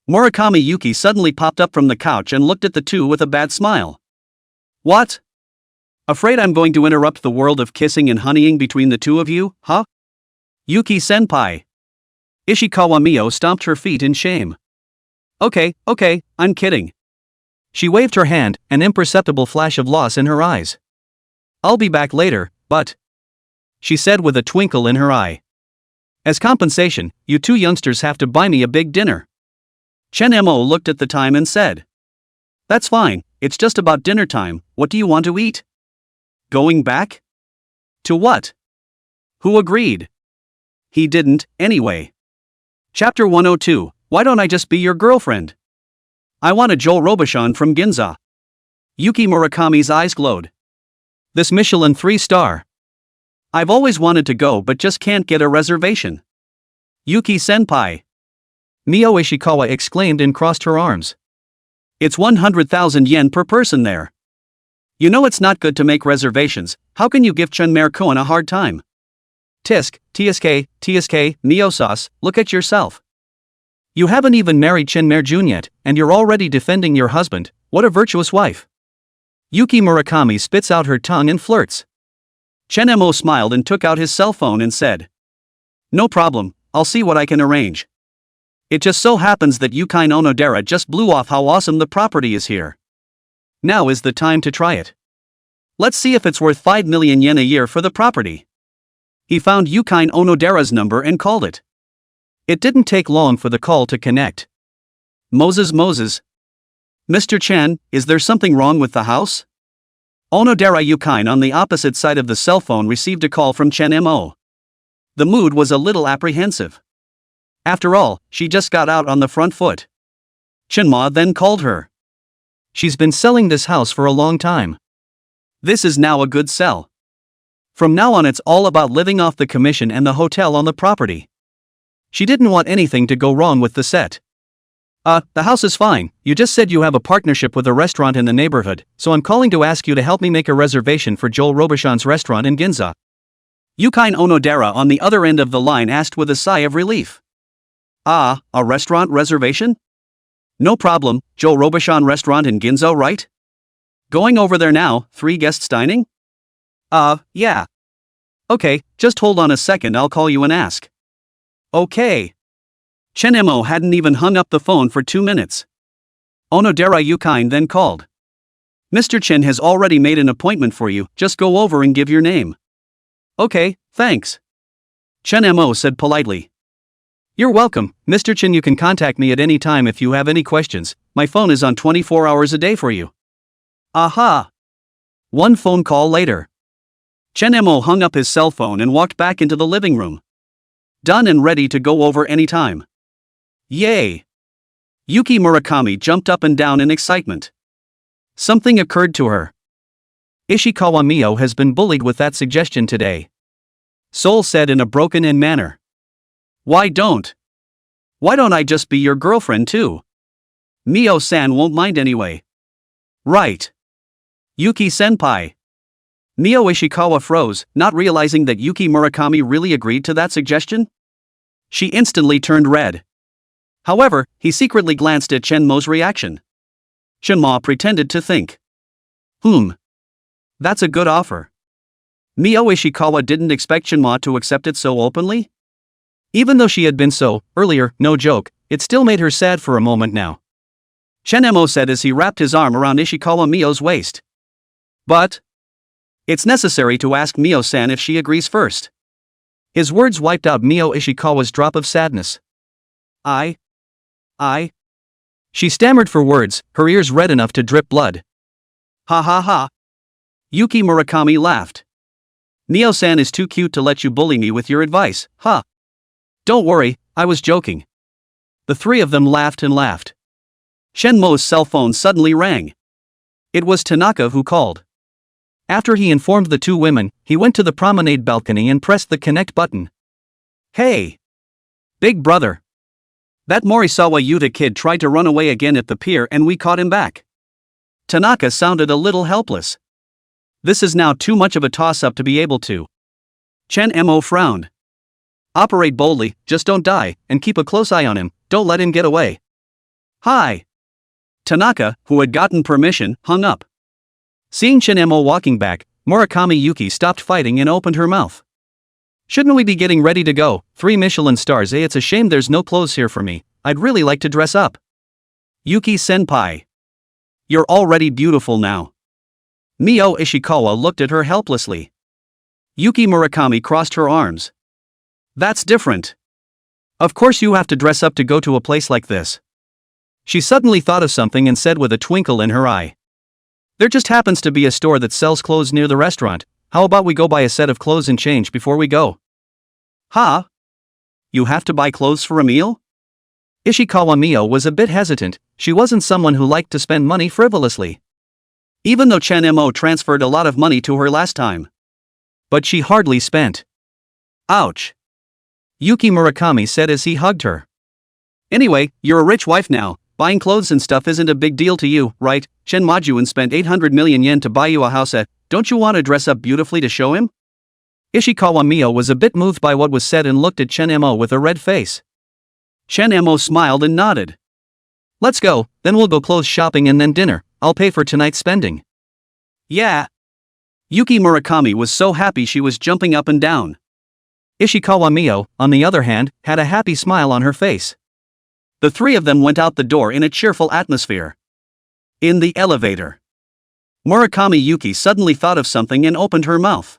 Murakami Yuki suddenly popped up from the couch and looked at the two with a bad smile. What? Afraid I'm going to interrupt the world of kissing and honeying between the two of you, huh? Yuki-senpai. Ishikawa Mio stomped her feet in shame. Okay, I'm kidding. She waved her hand, an imperceptible flash of loss in her eyes. I'll be back later, but... she said with a twinkle in her eye. As compensation, you two youngsters have to buy me a big dinner. Chen Mo looked at the time and said. That's fine, it's just about dinner time, what do you want to eat? Going back? To what? Who agreed? He didn't, anyway. Chapter 102, Why Don't I Just Be Your Girlfriend? I want a Joel Robuchon from Ginza. Yuki Murakami's eyes glowed. This Michelin 3-star. I've always wanted to go but just can't get a reservation. Yuki-senpai. Mio Ishikawa exclaimed and crossed her arms. It's 100,000 yen per person there. You know it's not good to make reservations, how can you give Chunmer-kun a hard time? TSK, Mio-sas, look at yourself. You haven't even married Chunmer-jun yet, and you're already defending your husband, what a virtuous wife. Yuki Murakami spits out her tongue and flirts. Chen Mo smiled and took out his cell phone and said. No problem, I'll see what I can arrange. It just so happens that Yuki Onodera just blew off how awesome the property is here. Now is the time to try it. Let's see if it's worth 5 million yen a year for the property. He found Yuki Onodera's number and called it. It didn't take long for the call to connect. Moses. Mr. Chen, is there something wrong with the house? Onodera Yuki on the opposite side of the cell phone received a call from Chen Mo. The mood was a little apprehensive. After all, she just got out on the front foot. Chenma then called her. She's been selling this house for a long time. This is now a good sell. From now on it's all about living off the commission and the hotel on the property. She didn't want anything to go wrong with the set. The house is fine, you just said you have a partnership with a restaurant in the neighborhood, so I'm calling to ask you to help me make a reservation for Joel Robuchon's restaurant in Ginza. Yuki Onodera on the other end of the line asked with a sigh of relief. A restaurant reservation? No problem, Joel Robuchon restaurant in Ginza, right? Going over there now, 3 guests dining? Yeah. Okay, just hold on a second, I'll call you and ask. Okay. Chen Mo hadn't even hung up the phone for 2 minutes. Onodera Yuki then called. Mr. Chen has already made an appointment for you, just go over and give your name. Okay, thanks. Chen Mo said politely. You're welcome, Mr. Chen, you can contact me at any time if you have any questions, my phone is on 24 hours a day for you. Aha! 1 phone call later. Chen Mo hung up his cell phone and walked back into the living room. Done and ready to go over any time. Yay! Yuki Murakami jumped up and down in excitement. Something occurred to her. Ishikawa Mio has been bullied with that suggestion today. Soul said in a broken-in manner. Why don't I just be your girlfriend too? Mio-san won't mind anyway. Right. Yuki-senpai. Mio Ishikawa froze, not realizing that Yuki Murakami really agreed to that suggestion. She instantly turned red. However, he secretly glanced at Chenmo's reaction. Chenmo pretended to think. That's a good offer. Mio Ishikawa didn't expect Chenmo to accept it so openly. Even though she had been so, earlier, no joke, it still made her sad for a moment now. Chenmo said as he wrapped his arm around Ishikawa Mio's waist. But it's necessary to ask Mio-san if she agrees first. His words wiped out Mio Ishikawa's drop of sadness. I. She stammered for words, her ears red enough to drip blood. Ha ha ha. Yuki Murakami laughed. Mio-san is too cute to let you bully me with your advice, huh? Don't worry, I was joking. The 3 of them laughed and laughed. Shenmo's cell phone suddenly rang. It was Tanaka who called. After he informed the two women, he went to the promenade balcony and pressed the connect button. Hey! Big brother! That Morisawa Yuta kid tried to run away again at the pier and we caught him back. Tanaka sounded a little helpless. This is now too much of a toss-up to be able to. Chen Mo frowned. Operate boldly, just don't die, and keep a close eye on him, don't let him get away. Hi! Tanaka, who had gotten permission, hung up. Seeing Chen Mo walking back, Murakami Yuki stopped fighting and opened her mouth. Shouldn't we be getting ready to go? 3 Michelin stars, It's a shame there's no clothes here for me, I'd really like to dress up. Yuki-senpai. You're already beautiful now. Mio Ishikawa looked at her helplessly. Yuki Murakami crossed her arms. That's different. Of course you have to dress up to go to a place like this. She suddenly thought of something and said with a twinkle in her eye. There just happens to be a store that sells clothes near the restaurant, how about we go buy a set of clothes and change before we go? Huh? You have to buy clothes for a meal? Ishikawa Mio was a bit hesitant, she wasn't someone who liked to spend money frivolously. Even though Chen Mo transferred a lot of money to her last time. But she hardly spent. Ouch. Yuki Murakami said as he hugged her. Anyway, you're a rich wife now, buying clothes and stuff isn't a big deal to you, right? Chen Majuan spent 800 million yen to buy you a house don't you want to dress up beautifully to show him? Ishikawa Mio was a bit moved by what was said and looked at Chen Mo with a red face. Chen Mo smiled and nodded. Let's go, then we'll go clothes shopping and then dinner, I'll pay for tonight's spending. Yeah. Yuki Murakami was so happy she was jumping up and down. Ishikawa Mio, on the other hand, had a happy smile on her face. The three of them went out the door in a cheerful atmosphere. In the elevator. Murakami Yuki suddenly thought of something and opened her mouth.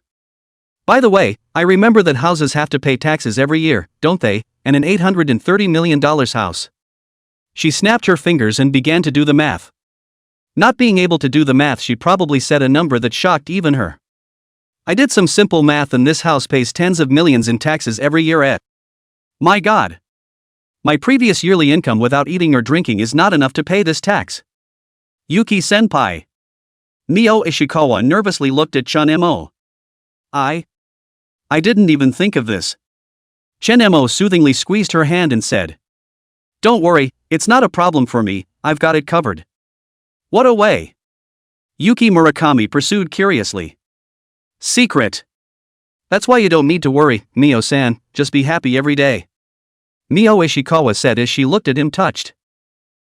By the way, I remember that houses have to pay taxes every year, don't they, and an $830 million house. She snapped her fingers and began to do the math. Not being able to do the math, she probably said a number that shocked even her. I did some simple math and this house pays tens of millions in taxes every year. My God. My previous yearly income without eating or drinking is not enough to pay this tax. Yuki-senpai. Mio Ishikawa nervously looked at Chen Mo. I didn't even think of this. Chen Mo soothingly squeezed her hand and said. Don't worry, it's not a problem for me, I've got it covered. What a way. Yuki Murakami pursued curiously. Secret. That's why you don't need to worry, Mio-san, just be happy every day. Mio Ishikawa said as she looked at him touched.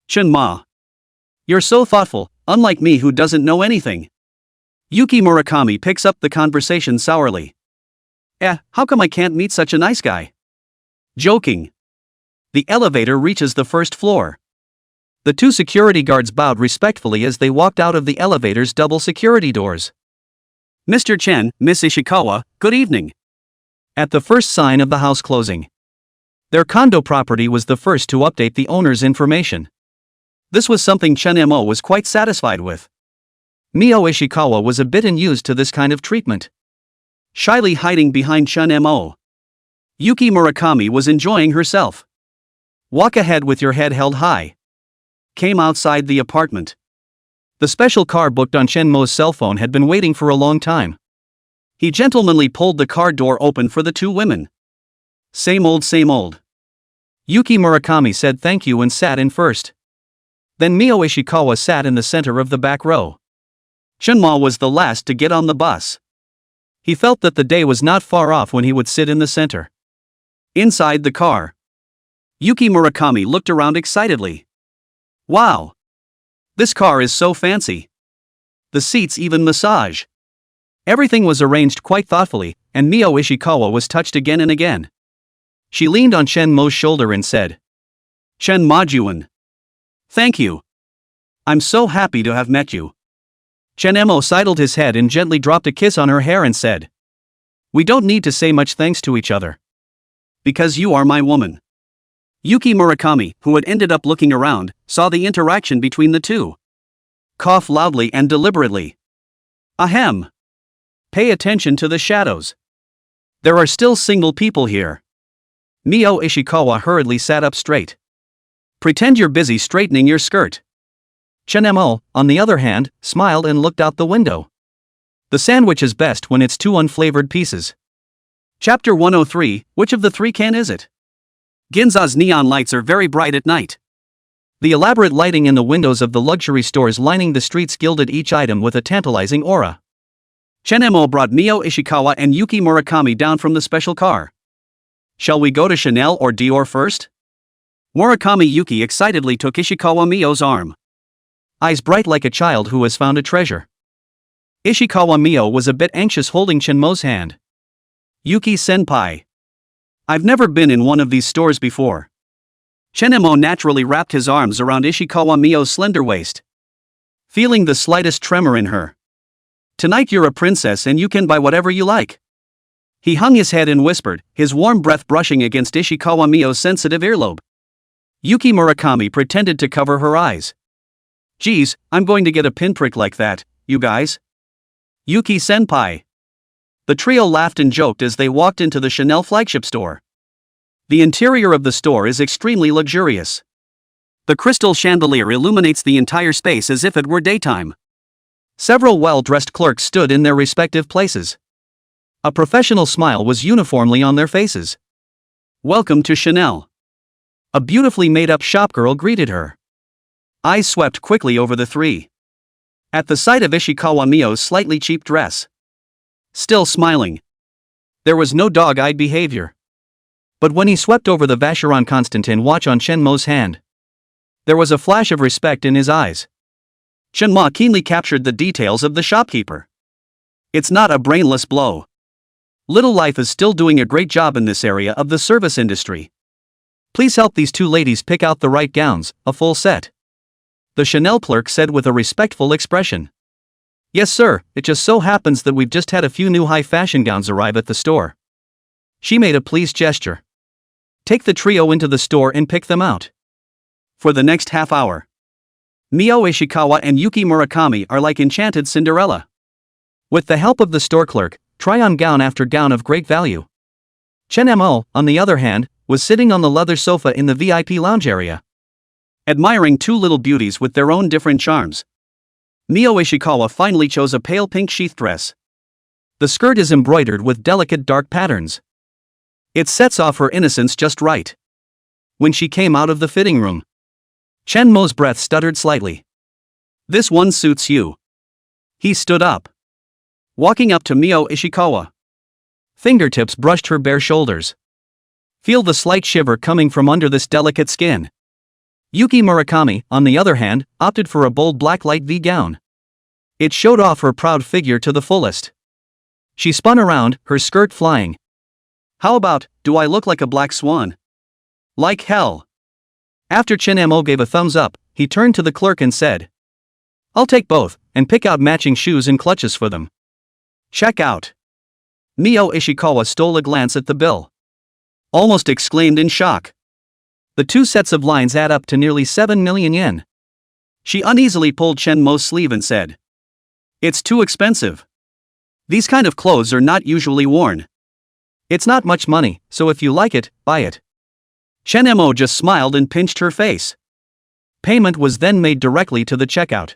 Chen-ma. You're so thoughtful, unlike me who doesn't know anything. Yuki Murakami picks up the conversation sourly. How come I can't meet such a nice guy? Joking. The elevator reaches the first floor. The two security guards bowed respectfully as they walked out of the elevator's double security doors. Mr. Chen, Miss Ishikawa, good evening. At the first sign of the house closing. Their condo property was the first to update the owner's information. This was something Chen Mo was quite satisfied with. Mio Ishikawa was a bit unused to this kind of treatment. Shyly hiding behind Chen Mo. Yuki Murakami was enjoying herself. Walk ahead with your head held high. Came outside the apartment. The special car booked on Chen Mo's cell phone had been waiting for a long time. He gentlemanly pulled the car door open for the two women. Same old, same old. Yuki Murakami said thank you and sat in first. Then Mio Ishikawa sat in the center of the back row. Chen-ma was the last to get on the bus. He felt that the day was not far off when he would sit in the center. Inside the car. Yuki Murakami looked around excitedly. Wow! This car is so fancy. The seats even massage. Everything was arranged quite thoughtfully, and Mio Ishikawa was touched again and again. She leaned on Chen Mo's shoulder and said, Chen Majuan. Thank you. I'm so happy to have met you. Chen Mo sidled his head and gently dropped a kiss on her hair and said, We don't need to say much thanks to each other. Because you are my woman. Yuki Murakami, who had ended up looking around, saw the interaction between the two. Cough loudly and deliberately. Ahem. Pay attention to the shadows. There are still single people here. Mio Ishikawa hurriedly sat up straight. Pretend you're busy straightening your skirt. Chen-mo, on the other hand, smiled and looked out the window. The sandwich is best when it's two unflavored pieces. Chapter 103, which of the three can is it? Ginza's neon lights are very bright at night. The elaborate lighting in the windows of the luxury stores lining the streets gilded each item with a tantalizing aura. Chen-mo brought Mio Ishikawa and Yuki Murakami down from the special car. Shall we go to Chanel or Dior first? Murakami Yuki excitedly took Ishikawa Mio's arm. Eyes bright like a child who has found a treasure. Ishikawa Mio was a bit anxious holding Chen-mo's hand. Yuki-senpai. I've never been in one of these stores before. Chen-mo naturally wrapped his arms around Ishikawa Mio's slender waist. Feeling the slightest tremor in her. Tonight you're a princess and you can buy whatever you like. He hung his head and whispered, his warm breath brushing against Ishikawa Mio's sensitive earlobe. Yuki Murakami pretended to cover her eyes. Geez, I'm going to get a pinprick like that, you guys. Yuki-senpai. The trio laughed and joked as they walked into the Chanel flagship store. The interior of the store is extremely luxurious. The crystal chandelier illuminates the entire space as if it were daytime. Several well-dressed clerks stood in their respective places. A professional smile was uniformly on their faces. Welcome to Chanel. A beautifully made-up shopgirl greeted her. Eyes swept quickly over the three. At the sight of Ishikawa Mio's slightly cheap dress. Still smiling. There was no dog-eyed behavior. But when he swept over the Vacheron Constantin watch on Chen-mo's hand, there was a flash of respect in his eyes. Chen-mo keenly captured the details of the shopkeeper. It's not a brainless blow. Little Life is still doing a great job in this area of the service industry. Please help these two ladies pick out the right gowns, a full set. The Chanel clerk said with a respectful expression. Yes sir, it just so happens that we've just had a few new high-fashion gowns arrive at the store. She made a pleased gesture. Take the trio into the store and pick them out. For the next half hour. Mio Ishikawa and Yuki Murakami are like enchanted Cinderella. With the help of the store clerk, try on gown after gown of great value. Chen-mo, on the other hand, was sitting on the leather sofa in the VIP lounge area. Admiring two little beauties with their own different charms. Mio Ishikawa finally chose a pale pink sheath dress. The skirt is embroidered with delicate dark patterns. It sets off her innocence just right. When she came out of the fitting room, Chen-mo's breath stuttered slightly. This one suits you. He stood up. Walking up to Mio Ishikawa. Fingertips brushed her bare shoulders. Feel the slight shiver coming from under this delicate skin. Yuki Murakami, on the other hand, opted for a bold black light V gown. It showed off her proud figure to the fullest. She spun around, her skirt flying. How about, do I look like a black swan? Like hell. After Chen-mo gave a thumbs up, he turned to the clerk and said, I'll take both, and pick out matching shoes and clutches for them. Check out. Mio Ishikawa stole a glance at the bill. Almost exclaimed in shock. The two sets of lines add up to nearly 7 million yen. She uneasily pulled Chen-mo's sleeve and said, It's too expensive. These kind of clothes are not usually worn. It's not much money, so if you like it, buy it. Chen-mo just smiled and pinched her face. Payment was then made directly to the checkout.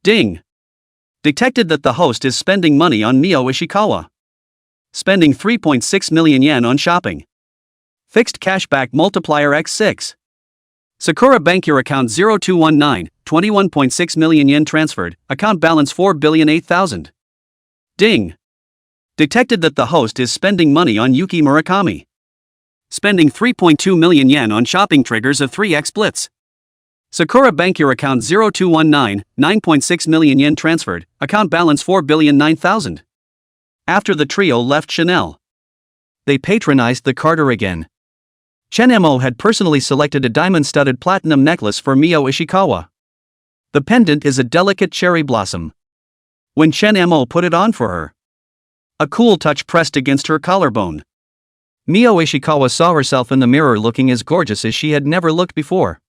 Ding! Detected that the host is spending money on Mio Ishikawa. Spending 3.6 million yen on shopping. Fixed cashback multiplier x6. Sakura Bank your account 0219, 21.6 million yen transferred, account balance 4,008,000. Ding! Detected that the host is spending money on Yuki Murakami. Spending 3.2 million yen on shopping triggers of 3x blitz. Sakura Bank your account 0219, 9.6 million yen transferred, account balance 4,009,000. After the trio left Chanel, they patronized the Carter again. Chen-mo had personally selected a diamond-studded platinum necklace for Mio Ishikawa. The pendant is a delicate cherry blossom. When Chen-mo put it on for her, a cool touch pressed against her collarbone. Mio Ishikawa saw herself in the mirror looking as gorgeous as she had never looked before.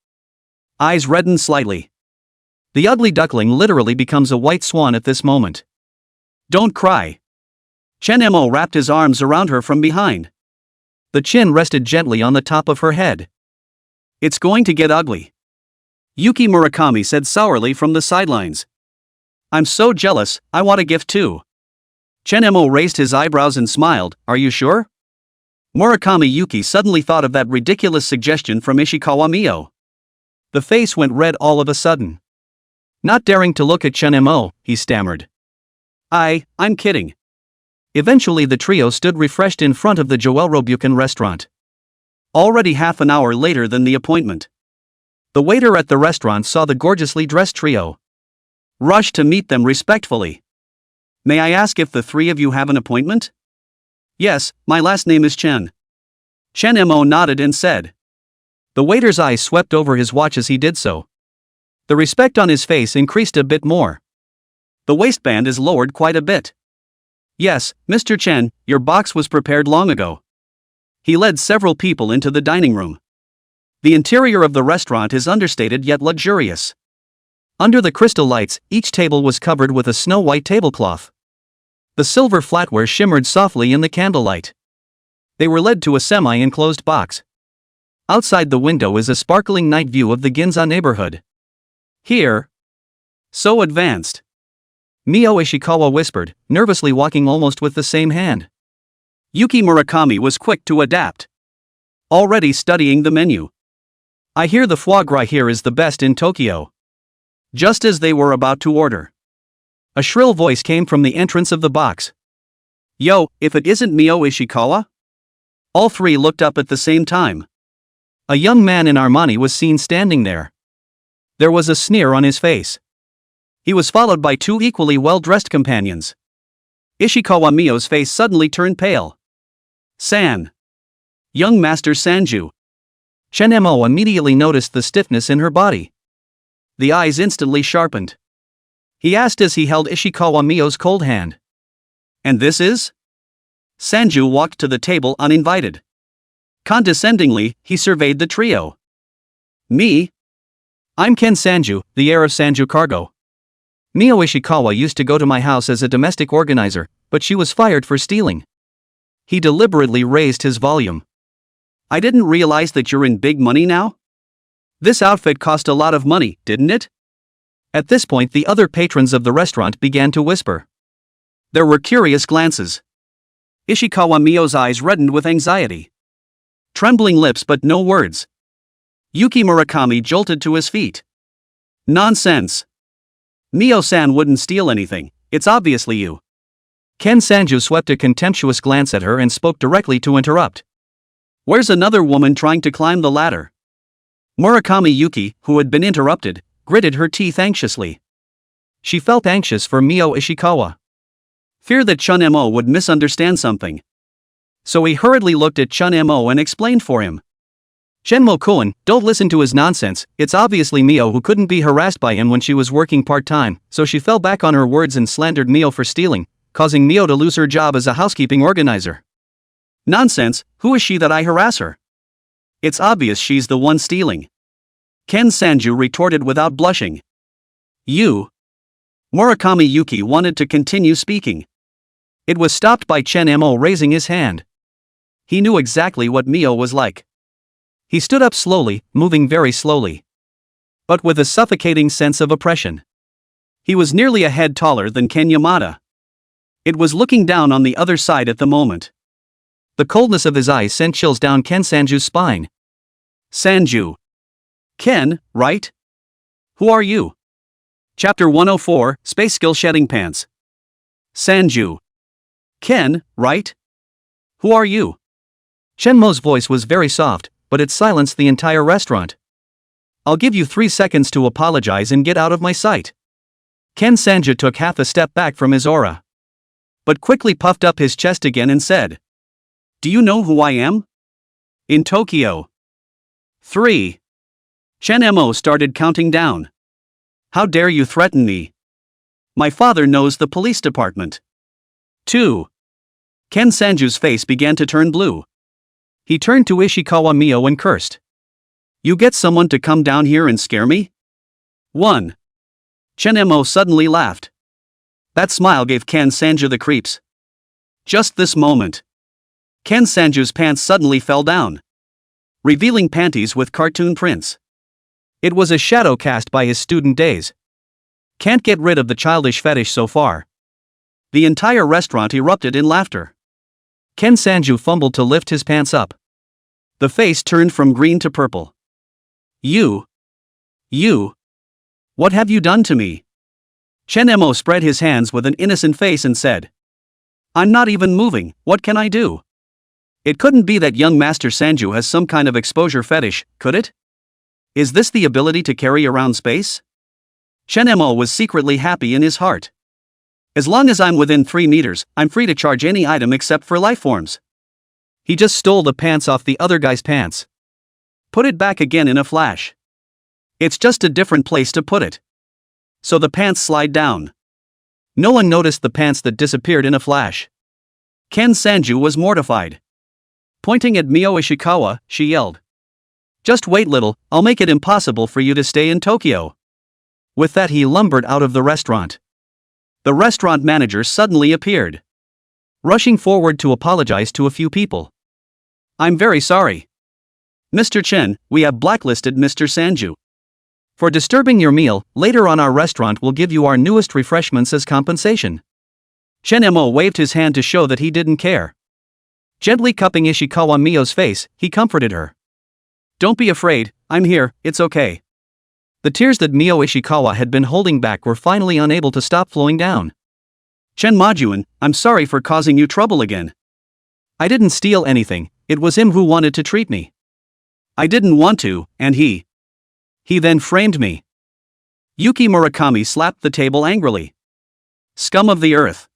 Eyes reddened slightly. The ugly duckling literally becomes a white swan at this moment. Don't cry. Chen-mo wrapped his arms around her from behind. The chin rested gently on the top of her head. It's going to get ugly. Yuki Murakami said sourly from the sidelines. I'm so jealous, I want a gift too. Chen-mo raised his eyebrows and smiled, are you sure? Murakami Yuki suddenly thought of that ridiculous suggestion from Ishikawa Mio. The face went red all of a sudden. Not daring to look at Chen-mo, he stammered. I'm kidding. Eventually the trio stood refreshed in front of the Joel Robukin restaurant. Already half an hour later than the appointment. The waiter at the restaurant saw the gorgeously dressed trio. Rushed to meet them respectfully. May I ask if the three of you have an appointment? Yes, my last name is Chen. Chen-mo nodded and said. The waiter's eyes swept over his watch as he did so. The respect on his face increased a bit more. The waistband is lowered quite a bit. Yes, Mr. Chen, your box was prepared long ago. He led several people into the dining room. The interior of the restaurant is understated yet luxurious. Under the crystal lights, each table was covered with a snow-white tablecloth. The silver flatware shimmered softly in the candlelight. They were led to a semi-enclosed box. Outside the window is a sparkling night view of the Ginza neighborhood. Here. So advanced. Mio Ishikawa whispered, nervously walking almost with the same hand. Yuki Murakami was quick to adapt. Already studying the menu. I hear the foie gras here is the best in Tokyo. Just as they were about to order. A shrill voice came from the entrance of the box. Yo, if it isn't Mio Ishikawa? All three looked up at the same time. A young man in Armani was seen standing there. There was a sneer on his face. He was followed by two equally well-dressed companions. Ishikawa Mio's face suddenly turned pale. San. Young Master Sanju. Chen-mo immediately noticed the stiffness in her body. The eyes instantly sharpened. He asked as he held Ishikawa Mio's cold hand. And this is? Sanju walked to the table uninvited. Condescendingly, he surveyed the trio. Me? I'm Ken Sanju, the heir of Sanju Cargo. Mio Ishikawa used to go to my house as a domestic organizer, but she was fired for stealing. He deliberately raised his volume. I didn't realize that you're in big money now? This outfit cost a lot of money, didn't it? At this point the other patrons of the restaurant began to whisper. There were curious glances. Ishikawa Mio's eyes reddened with anxiety. Trembling lips but no words. Yuki Murakami jolted to his feet. Nonsense. Mio-san wouldn't steal anything, it's obviously you. Ken Sanju swept a contemptuous glance at her and spoke directly to interrupt. Where's another woman trying to climb the ladder? Murakami Yuki, who had been interrupted, gritted her teeth anxiously. She felt anxious for Mio Ishikawa. Fear that Chen-mo would misunderstand something. So he hurriedly looked at Chen-mo and explained for him. Chen-mo-kun, don't listen to his nonsense, it's obviously Mio who couldn't be harassed by him when she was working part-time, so she fell back on her words and slandered Mio for stealing, causing Mio to lose her job as a housekeeping organizer. Nonsense, who is she that I harass her? It's obvious she's the one stealing. Ken Sanju retorted without blushing. You. Murakami Yuki wanted to continue speaking. It was stopped by Chen-mo raising his hand. He knew exactly what Mio was like. He stood up slowly, moving very slowly. But with a suffocating sense of oppression. He was nearly a head taller than Ken Yamada. It was looking down on the other side at the moment. The coldness of his eyes sent chills down Ken Sanju's spine. Sanju. Ken, right? Who are you? Chapter 104, Space Skill Shedding Pants. Sanju. Ken, right? Who are you? Chen-mo's voice was very soft, but it silenced the entire restaurant. I'll give you 3 seconds to apologize and get out of my sight. Ken Sanju took half a step back from his aura. But quickly puffed up his chest again and said. Do you know who I am? In Tokyo. 3. Chen-mo started counting down. How dare you threaten me? My father knows the police department. 2. Ken Sanju's face began to turn blue. He turned to Ishikawa Mio and cursed. You get someone to come down here and scare me? 1. Chen-mo suddenly laughed. That smile gave Ken Sanju the creeps. Just this moment. Ken Sanju's pants suddenly fell down, revealing panties with cartoon prints. It was a shadow cast by his student days. Can't get rid of the childish fetish so far. The entire restaurant erupted in laughter. Ken Sanju fumbled to lift his pants up. The face turned from green to purple. You. What have you done to me? Chen Mo spread his hands with an innocent face and said, I'm not even moving, what can I do? It couldn't be that young Master Sanju has some kind of exposure fetish, could it? Is this the ability to carry around space? Chen Mo was secretly happy in his heart. As long as I'm within 3 meters, I'm free to charge any item except for lifeforms. He just stole the pants off the other guy's pants. Put it back again in a flash. It's just a different place to put it. So the pants slide down. No one noticed the pants that disappeared in a flash. Ken Sanju was mortified. Pointing at Mio Ishikawa, she yelled. Just wait little, I'll make it impossible for you to stay in Tokyo. With that he lumbered out of the restaurant. The restaurant manager suddenly appeared. Rushing forward to apologize to a few people. I'm very sorry. Mr. Chen, we have blacklisted Mr. Sanju. For disturbing your meal, later on our restaurant will give you our newest refreshments as compensation. Chen Mo waved his hand to show that he didn't care. Gently cupping Ishikawa Mio's face, he comforted her. Don't be afraid, I'm here, it's okay. The tears that Mio Ishikawa had been holding back were finally unable to stop flowing down. Chen Majuan, I'm sorry for causing you trouble again. I didn't steal anything, it was him who wanted to treat me. I didn't want to, and he then framed me. Yuki Murakami slapped the table angrily. Scum of the earth.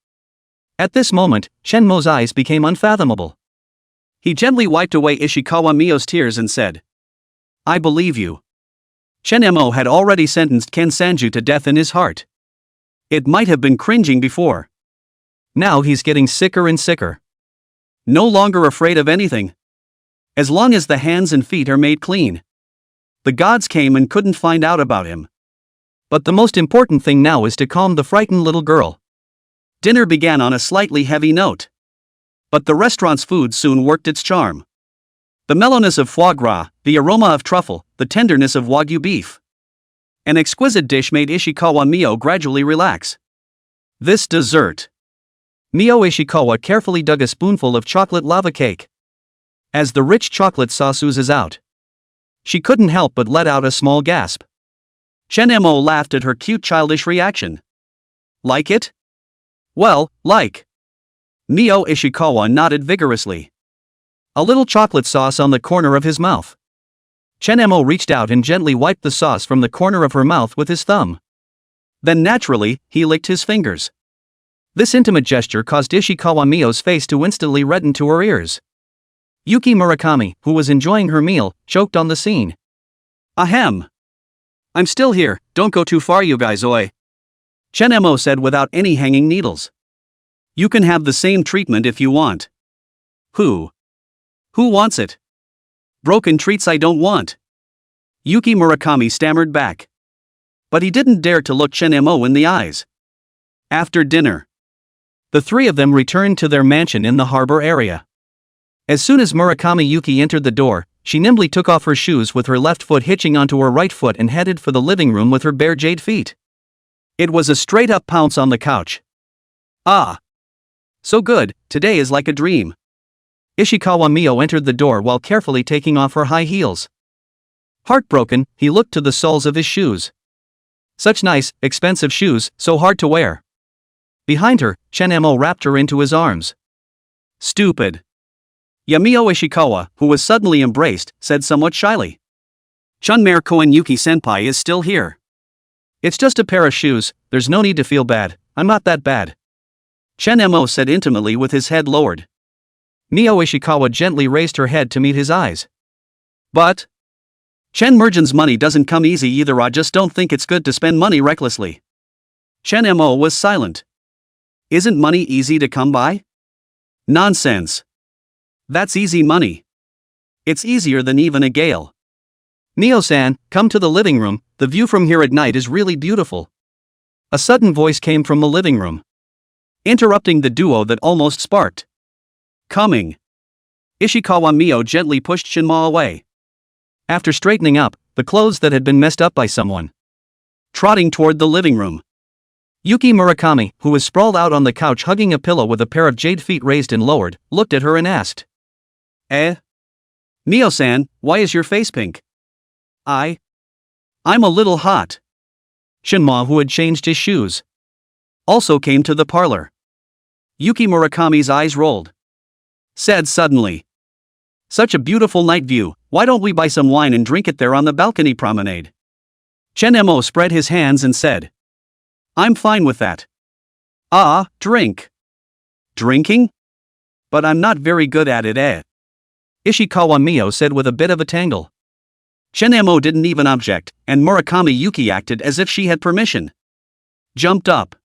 At this moment, Shenmo's eyes became unfathomable. He gently wiped away Ishikawa Mio's tears and said, I believe you. Chen Mo had already sentenced Ken Sanju to death in his heart. It might have been cringing before. Now he's getting sicker and sicker. No longer afraid of anything. As long as the hands and feet are made clean. The gods came and couldn't find out about him. But the most important thing now is to calm the frightened little girl. Dinner began on a slightly heavy note. But the restaurant's food soon worked its charm. The mellowness of foie gras, the aroma of truffle, the tenderness of wagyu beef. An exquisite dish made Ishikawa Mio gradually relax. This dessert. Mio Ishikawa carefully dug a spoonful of chocolate lava cake. As the rich chocolate sauce oozes out, she couldn't help but let out a small gasp. Chen Mo laughed at her cute childish reaction. Like it? Well, like. Mio Ishikawa nodded vigorously. A little chocolate sauce on the corner of his mouth. Chen Mo reached out and gently wiped the sauce from the corner of her mouth with his thumb. Then naturally, he licked his fingers. This intimate gesture caused Ishikawa Mio's face to instantly redden to her ears. Yuki Murakami, who was enjoying her meal, choked on the scene. Ahem. I'm still here, don't go too far you guys oi. Chen Mo said without any hanging needles. You can have the same treatment if you want. Who wants it? Broken treats I don't want. Yuki Murakami stammered back. But he didn't dare to look Chen Mo in the eyes. After dinner, the three of them returned to their mansion in the harbor area. As soon as Murakami Yuki entered the door, she nimbly took off her shoes with her left foot hitching onto her right foot and headed for the living room with her bare jade feet. It was a straight-up pounce on the couch. Ah! So good, today is like a dream. Ishikawa Mio entered the door while carefully taking off her high heels. Heartbroken, he looked to the soles of his shoes. Such nice, expensive shoes, so hard to wear. Behind her, Chen Mo wrapped her into his arms. Stupid. Yamio Ishikawa, who was suddenly embraced, said somewhat shyly. Chunmare Koen Yuki senpai is still here. It's just a pair of shoes, there's no need to feel bad, I'm not that bad. Chen Mo said intimately with his head lowered. Mio Ishikawa gently raised her head to meet his eyes. But Chen Mergen's money doesn't come easy either, I just don't think it's good to spend money recklessly. Chen Mo was silent. Isn't money easy to come by? Nonsense. That's easy money. It's easier than even a gale. Mio-san, come to the living room, the view from here at night is really beautiful. A sudden voice came from the living room, interrupting the duo that almost sparked. Coming. Ishikawa Mio gently pushed Shinma away. After straightening up, the clothes that had been messed up by someone. Trotting toward the living room. Yuki Murakami, who was sprawled out on the couch hugging a pillow with a pair of jade feet raised and lowered, looked at her and asked. Mio-san, why is your face pink? I'm a little hot. Shinma, who had changed his shoes, also came to the parlor. Yuki Murakami's eyes rolled. Said suddenly. Such a beautiful night view, why don't we buy some wine and drink it there on the balcony promenade? Chen Mo spread his hands and said. I'm fine with that. Drink. Drinking? But I'm not very good at it, Ishikawa Mio said with a bit of a tangle. Chen Mo didn't even object, and Murakami Yuki acted as if she had permission. Jumped up.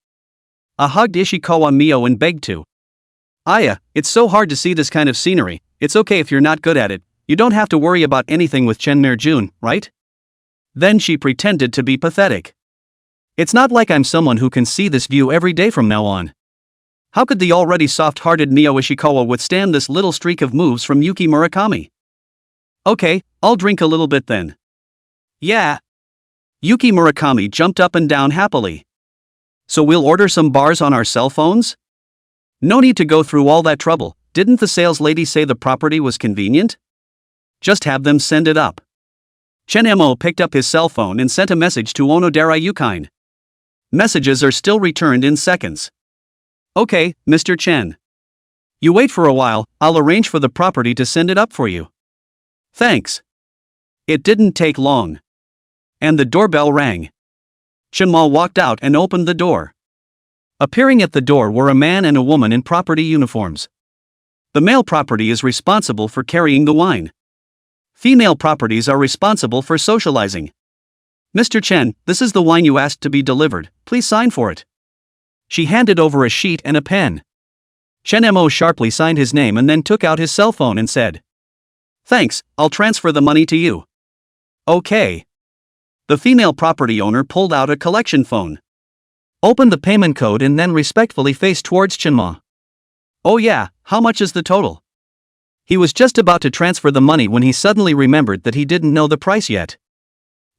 Hugged Ishikawa Mio and begged to. Aya, it's so hard to see this kind of scenery, it's okay if you're not good at it, you don't have to worry about anything with Chen Jun, right? Then she pretended to be pathetic. It's not like I'm someone who can see this view every day from now on. How could the already soft-hearted Mio Ishikawa withstand this little streak of moves from Yuki Murakami? Okay, I'll drink a little bit then. Yeah. Yuki Murakami jumped up and down happily. So we'll order some bars on our cell phones? No need to go through all that trouble, didn't the sales lady say the property was convenient? Just have them send it up. Chen Mo picked up his cell phone and sent a message to Onodera Yukine. Messages are still returned in seconds. Okay, Mr. Chen. You wait for a while, I'll arrange for the property to send it up for you. Thanks. It didn't take long. And the doorbell rang. Shinma walked out and opened the door. Appearing at the door were a man and a woman in property uniforms. The male property is responsible for carrying the wine. Female properties are responsible for socializing. Mr. Chen, this is the wine you asked to be delivered, please sign for it. She handed over a sheet and a pen. Chen Mo sharply signed his name and then took out his cell phone and said. Thanks, I'll transfer the money to you. Okay. The female property owner pulled out a collection phone. Opened the payment code and then respectfully faced towards Chinma. Oh yeah, how much is the total? He was just about to transfer the money when he suddenly remembered that he didn't know the price yet.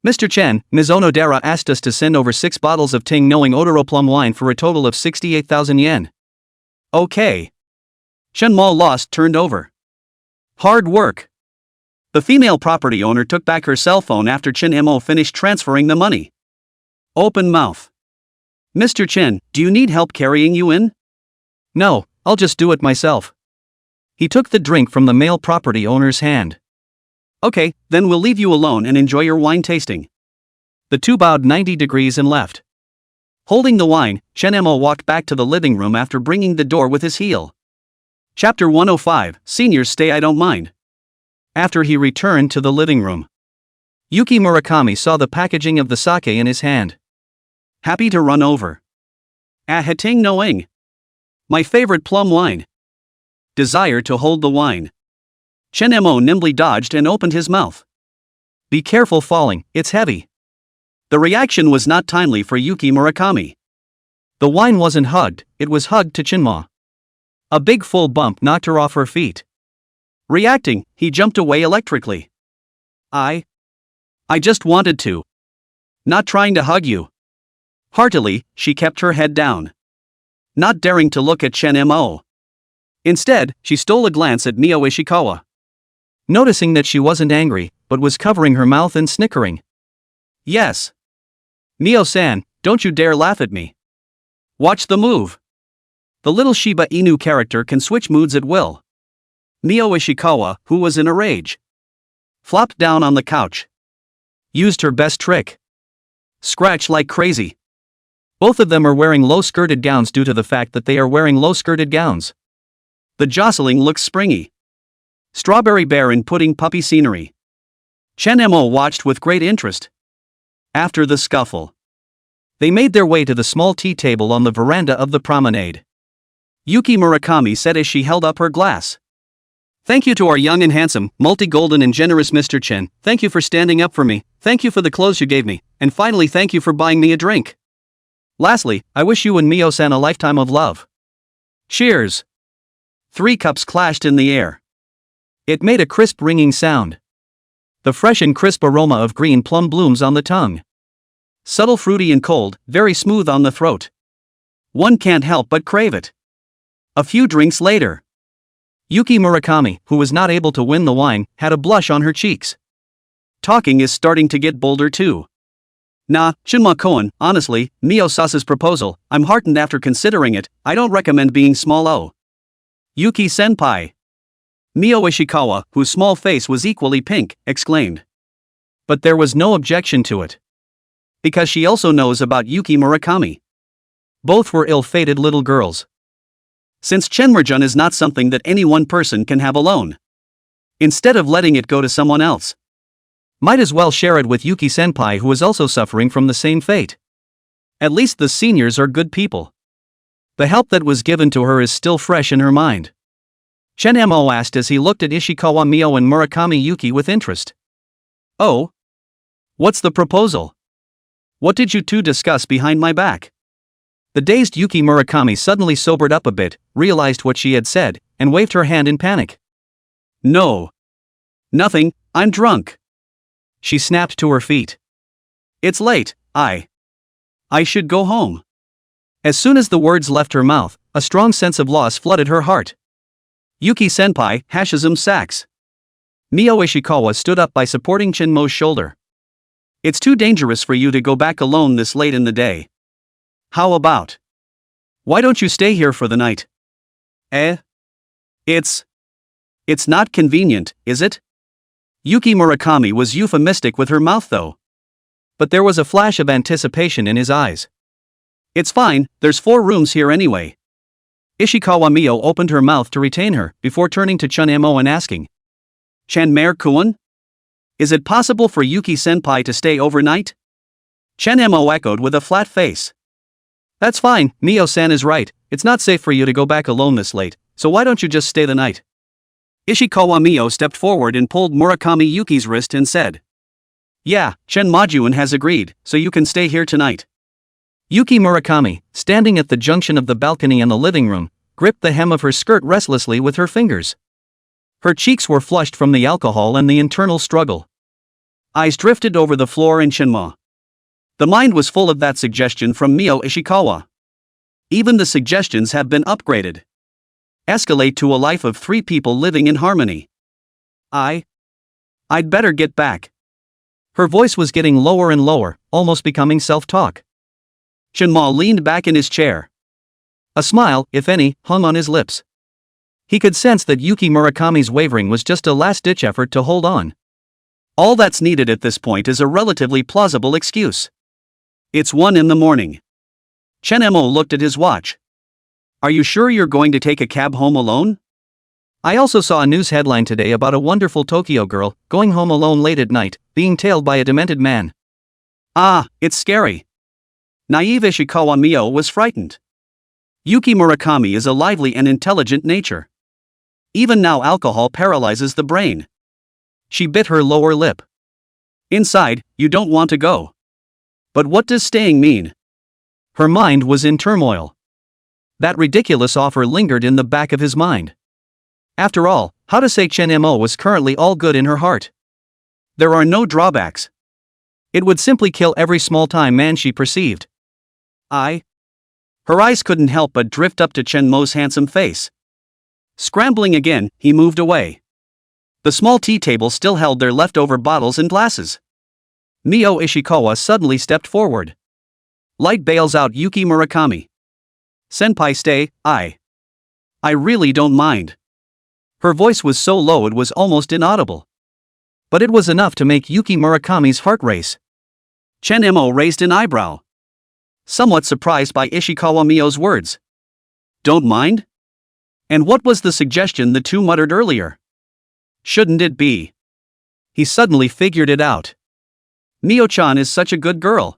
Mr. Chen, Ms. Onodera asked us to send over 6 bottles of Ting Knowing Odoro plum wine for a total of 68,000 yen. Okay. Shenma lost turned over. Hard work. The female property owner took back her cell phone after Chen Mo finished transferring the money. Open mouth. Mr. Chen, do you need help carrying you in? No, I'll just do it myself. He took the drink from the male property owner's hand. Okay, then we'll leave you alone and enjoy your wine tasting. The two bowed 90 degrees and left. Holding the wine, Chen Mo walked back to the living room after bringing the door with his heel. Chapter 105, Seniors Stay I Don't Mind. After he returned to the living room, Yuki Murakami saw the packaging of the sake in his hand. Happy to run over. Ting Knowing. My favorite plum wine. Desire to hold the wine. Chen Mo nimbly dodged and opened his mouth. Be careful falling, it's heavy. The reaction was not timely for Yuki Murakami. The wine wasn't hugged, it was hugged to Chinma. A big full bump knocked her off her feet. Reacting, he jumped away electrically. I just wanted to. Not trying to hug you. Heartily, she kept her head down. Not daring to look at Chen Mo. Instead, she stole a glance at Mio Ishikawa. Noticing that she wasn't angry, but was covering her mouth and snickering. Yes. Mio-san, don't you dare laugh at me. Watch the move. The little Shiba Inu character can switch moods at will. Mio Ishikawa, who was in a rage, flopped down on the couch. Used her best trick. Scratch like crazy. Both of them are wearing low-skirted gowns due to the fact that they are wearing low-skirted gowns. The jostling looks springy. Strawberry bear and pudding puppy scenery. Chen Mo watched with great interest. After the scuffle, they made their way to the small tea table on the veranda of the promenade. Yuki Murakami said as she held up her glass. Thank you to our young and handsome, multi-golden and generous Mr. Chen, thank you for standing up for me, thank you for the clothes you gave me, and finally thank you for buying me a drink. Lastly, I wish you and Mio-san a lifetime of love. Cheers. 3 cups clashed in the air. It made a crisp ringing sound. the fresh and crisp aroma of green plum blooms on the tongue. Subtle, fruity and cold, very smooth on the throat. One can't help but crave it. A few drinks later, Yuki Murakami, who was not able to win the wine, had a blush on her cheeks. Talking is starting to get bolder too. Nah, Shinma-koen, honestly, Mio-sasa's proposal, I'm heartened after considering it, I don't recommend being small-o. Yuki-senpai. Mio Ishikawa, whose small face was equally pink, exclaimed. But there was no objection to it. Because she also knows about Yuki Murakami. Both were ill-fated little girls. Since Chenmerjun is not something that any one person can have alone. Instead of letting it go to someone else, might as well share it with Yuki-senpai, who is also suffering from the same fate. At least the seniors are good people. The help that was given to her is still fresh in her mind. Chen Mo asked as he looked at Ishikawa, Mio and Murakami Yuki with interest. Oh? What's the proposal? What did you two discuss behind my back? The dazed Yuki Murakami suddenly sobered up a bit, realized what she had said, and waved her hand in panic. No. Nothing, I'm drunk. She snapped to her feet. It's late, I should go home. As soon as the words left her mouth, a strong sense of loss flooded her heart. Yuki-senpai, Hashizum Sachs. Mio Ishikawa stood up by supporting Chinmo's shoulder. It's too dangerous for you to go back alone this late in the day. How about? Why don't you stay here for the night? It's not convenient, is it? Yuki Murakami was euphemistic with her mouth though. But there was a flash of anticipation in his eyes. It's fine, there's 4 rooms here anyway. Ishikawa Mio opened her mouth to retain her, before turning to Chun Mo and asking. Chanmer-kun? Is it possible for Yuki-senpai to stay overnight? Chen Mo echoed with a flat face. That's fine, Mio-san is right, it's not safe for you to go back alone this late, so why don't you just stay the night? Ishikawa Mio stepped forward and pulled Murakami Yuki's wrist and said. Yeah, Chen Majuan has agreed, so you can stay here tonight. Yuki Murakami, standing at the junction of the balcony and the living room, gripped the hem of her skirt restlessly with her fingers. Her cheeks were flushed from the alcohol and the internal struggle. Eyes drifted over the floor and Shinma. The mind was full of that suggestion from Mio Ishikawa. Even the suggestions have been upgraded. Escalate to a life of 3 people living in harmony. I'd better get back. Her voice was getting lower and lower, almost becoming self-talk. Shinma leaned back in his chair. A smile, if any, hung on his lips. He could sense that Yuki Murakami's wavering was just a last-ditch effort to hold on. All that's needed at this point is a relatively plausible excuse. It's 1 a.m. Chen Mo looked at his watch. Are you sure you're going to take a cab home alone? I also saw a news headline today about a wonderful Tokyo girl going home alone late at night, being tailed by a demented man. Ah, it's scary. Naive Ishikawa Mio was frightened. Yuki Murakami is a lively and intelligent nature. Even now alcohol paralyzes the brain. She bit her lower lip. Inside, you don't want to go. But what does staying mean? Her mind was in turmoil. That ridiculous offer lingered in the back of his mind. After all, how to say Chen Mo was currently all good in her heart? There are no drawbacks. It would simply kill every small-time man she perceived. Her eyes couldn't help but drift up to Chen Mo's handsome face. Scrambling again, he moved away. The small tea table still held their leftover bottles and glasses. Mio Ishikawa suddenly stepped forward. Light bails out Yuki Murakami. Senpai stay, I really don't mind. Her voice was so low it was almost inaudible. But it was enough to make Yuki Murakami's heart race. Chen Mo raised an eyebrow. Somewhat surprised by Ishikawa Mio's words. Don't mind? And what was the suggestion the two muttered earlier? Shouldn't it be? He suddenly figured it out. Mio-chan is such a good girl.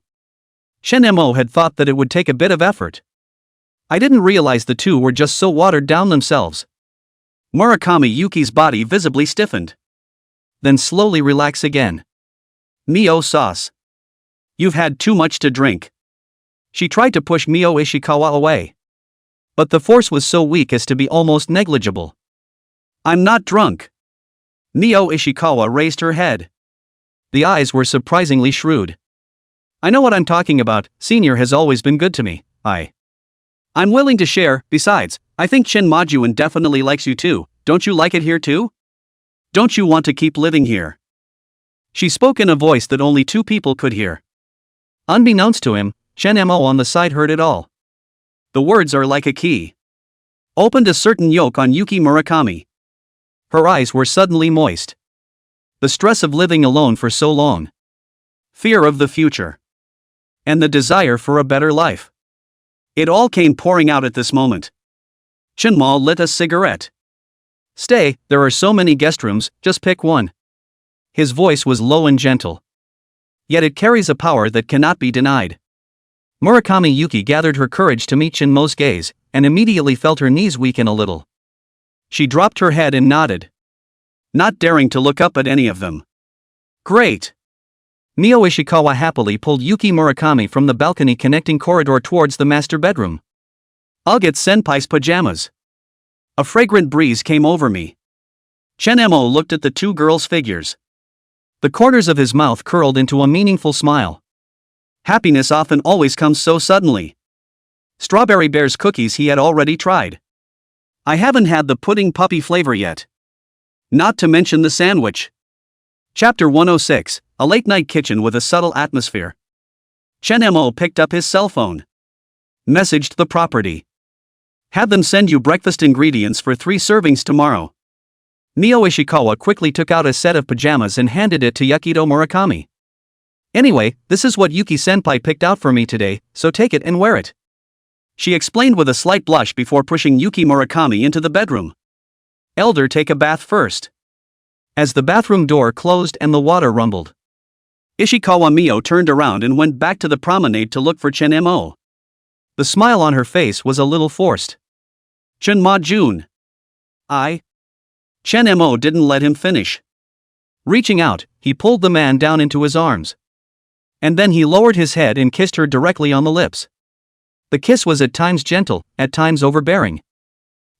Chen Mo had thought that it would take a bit of effort. I didn't realize the two were just so watered down themselves. Murakami Yuki's body visibly stiffened. Then slowly relax again. Mio sauce. You've had too much to drink. She tried to push Mio Ishikawa away. But the force was so weak as to be almost negligible. I'm not drunk. Mio Ishikawa raised her head. The eyes were surprisingly shrewd. I know what I'm talking about, Senior has always been good to me, I'm willing to share, besides, I think Chin Majuan definitely likes you too, don't you like it here too? Don't you want to keep living here? She spoke in a voice that only two people could hear. Unbeknownst to him, Chen Mo on the side heard it all. The words are like a key. Opened a certain yoke on Yuki Murakami. Her eyes were suddenly moist. The stress of living alone for so long. Fear of the future. And the desire for a better life. It all came pouring out at this moment. Chen Ma lit a cigarette. Stay, there are so many guest rooms, just pick one. His voice was low and gentle. Yet it carries a power that cannot be denied. Murakami Yuki gathered her courage to meet Chen Mo's gaze, and immediately felt her knees weaken a little. She dropped her head and nodded. Not daring to look up at any of them. Great! Mio Ishikawa happily pulled Yuki Murakami from the balcony connecting corridor towards the master bedroom. I'll get Senpai's pajamas. A fragrant breeze came over me. Chen Mo looked at the two girls' figures. The corners of his mouth curled into a meaningful smile. Happiness often always comes so suddenly. Strawberry Bear's cookies he had already tried. I haven't had the pudding puppy flavor yet. Not to mention the sandwich. Chapter 106, a late-night kitchen with a subtle atmosphere. Chen Mo picked up his cell phone. Messaged the property. Had them send you breakfast ingredients for 3 servings tomorrow. Mio Ishikawa quickly took out a set of pajamas and handed it to Yakido Murakami. Anyway, this is what Yuki-senpai picked out for me today, so take it and wear it. She explained with a slight blush before pushing Yuki Murakami into the bedroom. Elder, take a bath first. As the bathroom door closed and the water rumbled, Ishikawa Mio turned around and went back to the promenade to look for Chen Mo. The smile on her face was a little forced. Chen Ma-jun. Chen Mo didn't let him finish. Reaching out, he pulled the man down into his arms. And then he lowered his head and kissed her directly on the lips. The kiss was at times gentle, at times overbearing.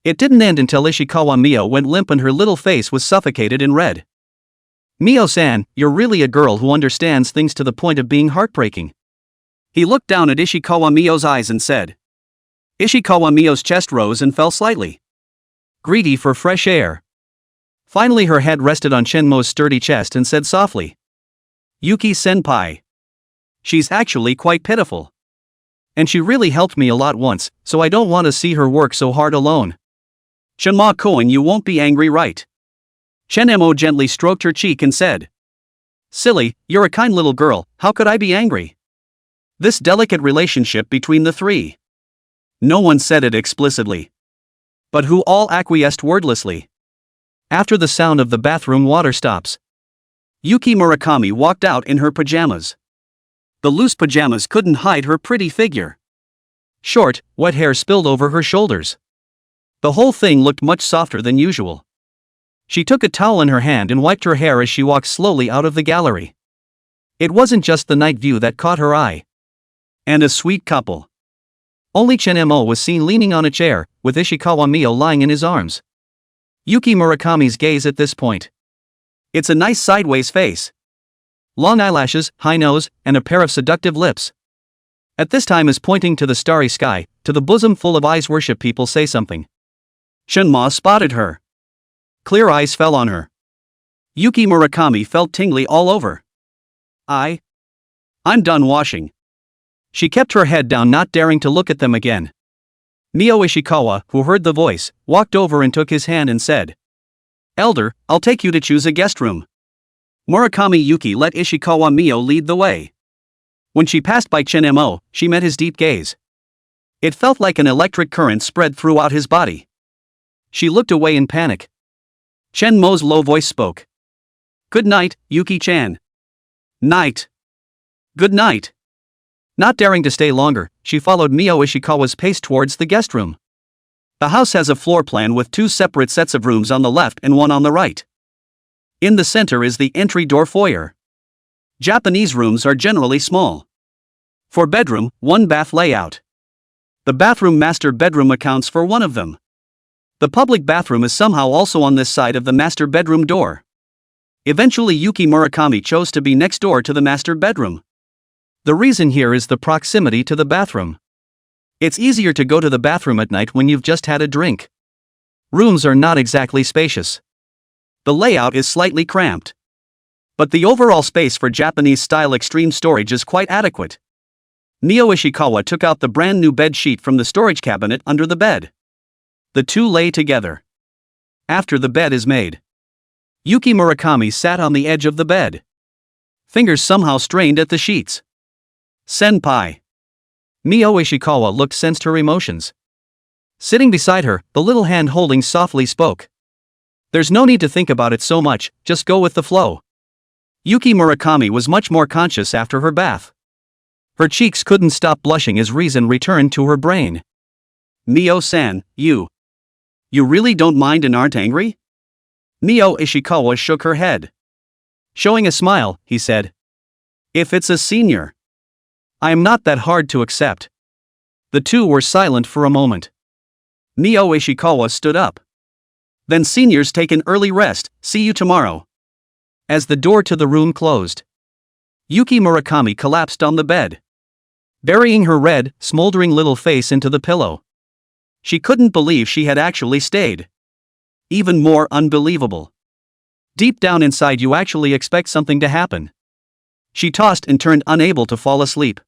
It didn't end until Ishikawa Mio went limp and her little face was suffocated in red. Mio-san, you're really a girl who understands things to the point of being heartbreaking. He looked down at Ishikawa Mio's eyes and said. Ishikawa Mio's chest rose and fell slightly. Greedy for fresh air. Finally her head rested on Chen Mo's sturdy chest and said softly. Yuki-senpai. She's actually quite pitiful. And she really helped me a lot once, so I don't want to see her work so hard alone. Chen Ma-koen, you won't be angry, right? Chen Mo gently stroked her cheek and said. Silly, you're a kind little girl, how could I be angry? This delicate relationship between the three. No one said it explicitly. But who all acquiesced wordlessly. After the sound of the bathroom water stops, Yuki Murakami walked out in her pajamas. The loose pajamas couldn't hide her pretty figure. Short, wet hair spilled over her shoulders. The whole thing looked much softer than usual. She took a towel in her hand and wiped her hair as she walked slowly out of the gallery. It wasn't just the night view that caught her eye. And a sweet couple. Only Chen Mo was seen leaning on a chair, with Ishikawa Mio lying in his arms. Yuki Murakami's gaze at this point. It's a nice sideways face. Long eyelashes, high nose, and a pair of seductive lips. At this time is pointing to the starry sky, to the bosom full of eyes worship people say something. Chen Ma spotted her. Clear eyes fell on her. Yuki Murakami felt tingly all over. I'm done washing. She kept her head down, not daring to look at them again. Mio Ishikawa, who heard the voice, walked over and took his hand and said. Elder, I'll take you to choose a guest room. Murakami Yuki let Ishikawa Mio lead the way. When she passed by Chen Mo, she met his deep gaze. It felt like an electric current spread throughout his body. She looked away in panic. Chen Mo's low voice spoke. Good night, Yuki-chan. Night. Good night. Not daring to stay longer, she followed Mio Ishikawa's pace towards the guest room. The house has a floor plan with 2 separate sets of rooms on the left and 1 on the right. In the center is the entry door foyer. Japanese rooms are generally small. For bedroom, 1 bath layout. The bathroom master bedroom accounts for 1 of them. The public bathroom is somehow also on this side of the master bedroom door. Eventually Yuki Murakami chose to be next door to the master bedroom. The reason here is the proximity to the bathroom. It's easier to go to the bathroom at night when you've just had a drink. Rooms are not exactly spacious. The layout is slightly cramped. But the overall space for Japanese-style extreme storage is quite adequate. Mio Ishikawa took out the brand new bed sheet from the storage cabinet under the bed. The two lay together. After the bed is made, Yuki Murakami sat on the edge of the bed. Fingers somehow strained at the sheets. Senpai. Mio Ishikawa looked sensed her emotions. Sitting beside her, the little hand holding softly spoke. There's no need to think about it so much, just go with the flow. Yuki Murakami was much more conscious after her bath. Her cheeks couldn't stop blushing as reason returned to her brain. Mio-san, you really don't mind and aren't angry? Mio Ishikawa shook her head. Showing a smile, he said. If it's a senior, I am not that hard to accept. The two were silent for a moment. Mio Ishikawa stood up. Then seniors take an early rest, see you tomorrow. As the door to the room closed, Yuki Murakami collapsed on the bed, burying her red, smoldering little face into the pillow. She couldn't believe she had actually stayed. Even more unbelievable. Deep down inside you actually expect something to happen. She tossed and turned, unable to fall asleep.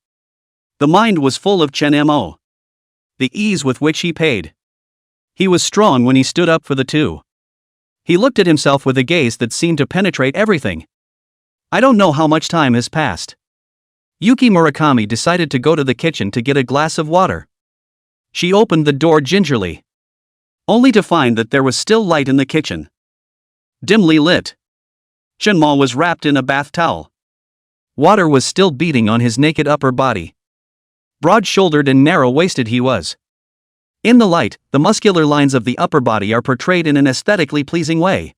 The mind was full of Chen Mo. The ease with which he paid. He was strong when he stood up for the two. He looked at himself with a gaze that seemed to penetrate everything. I don't know how much time has passed. Yuki Murakami decided to go to the kitchen to get a glass of water. She opened the door gingerly, only to find that there was still light in the kitchen. Dimly lit. Shinma was wrapped in a bath towel. Water was still beating on his naked upper body. Broad-shouldered and narrow-waisted he was. In the light, the muscular lines of the upper body are portrayed in an aesthetically pleasing way.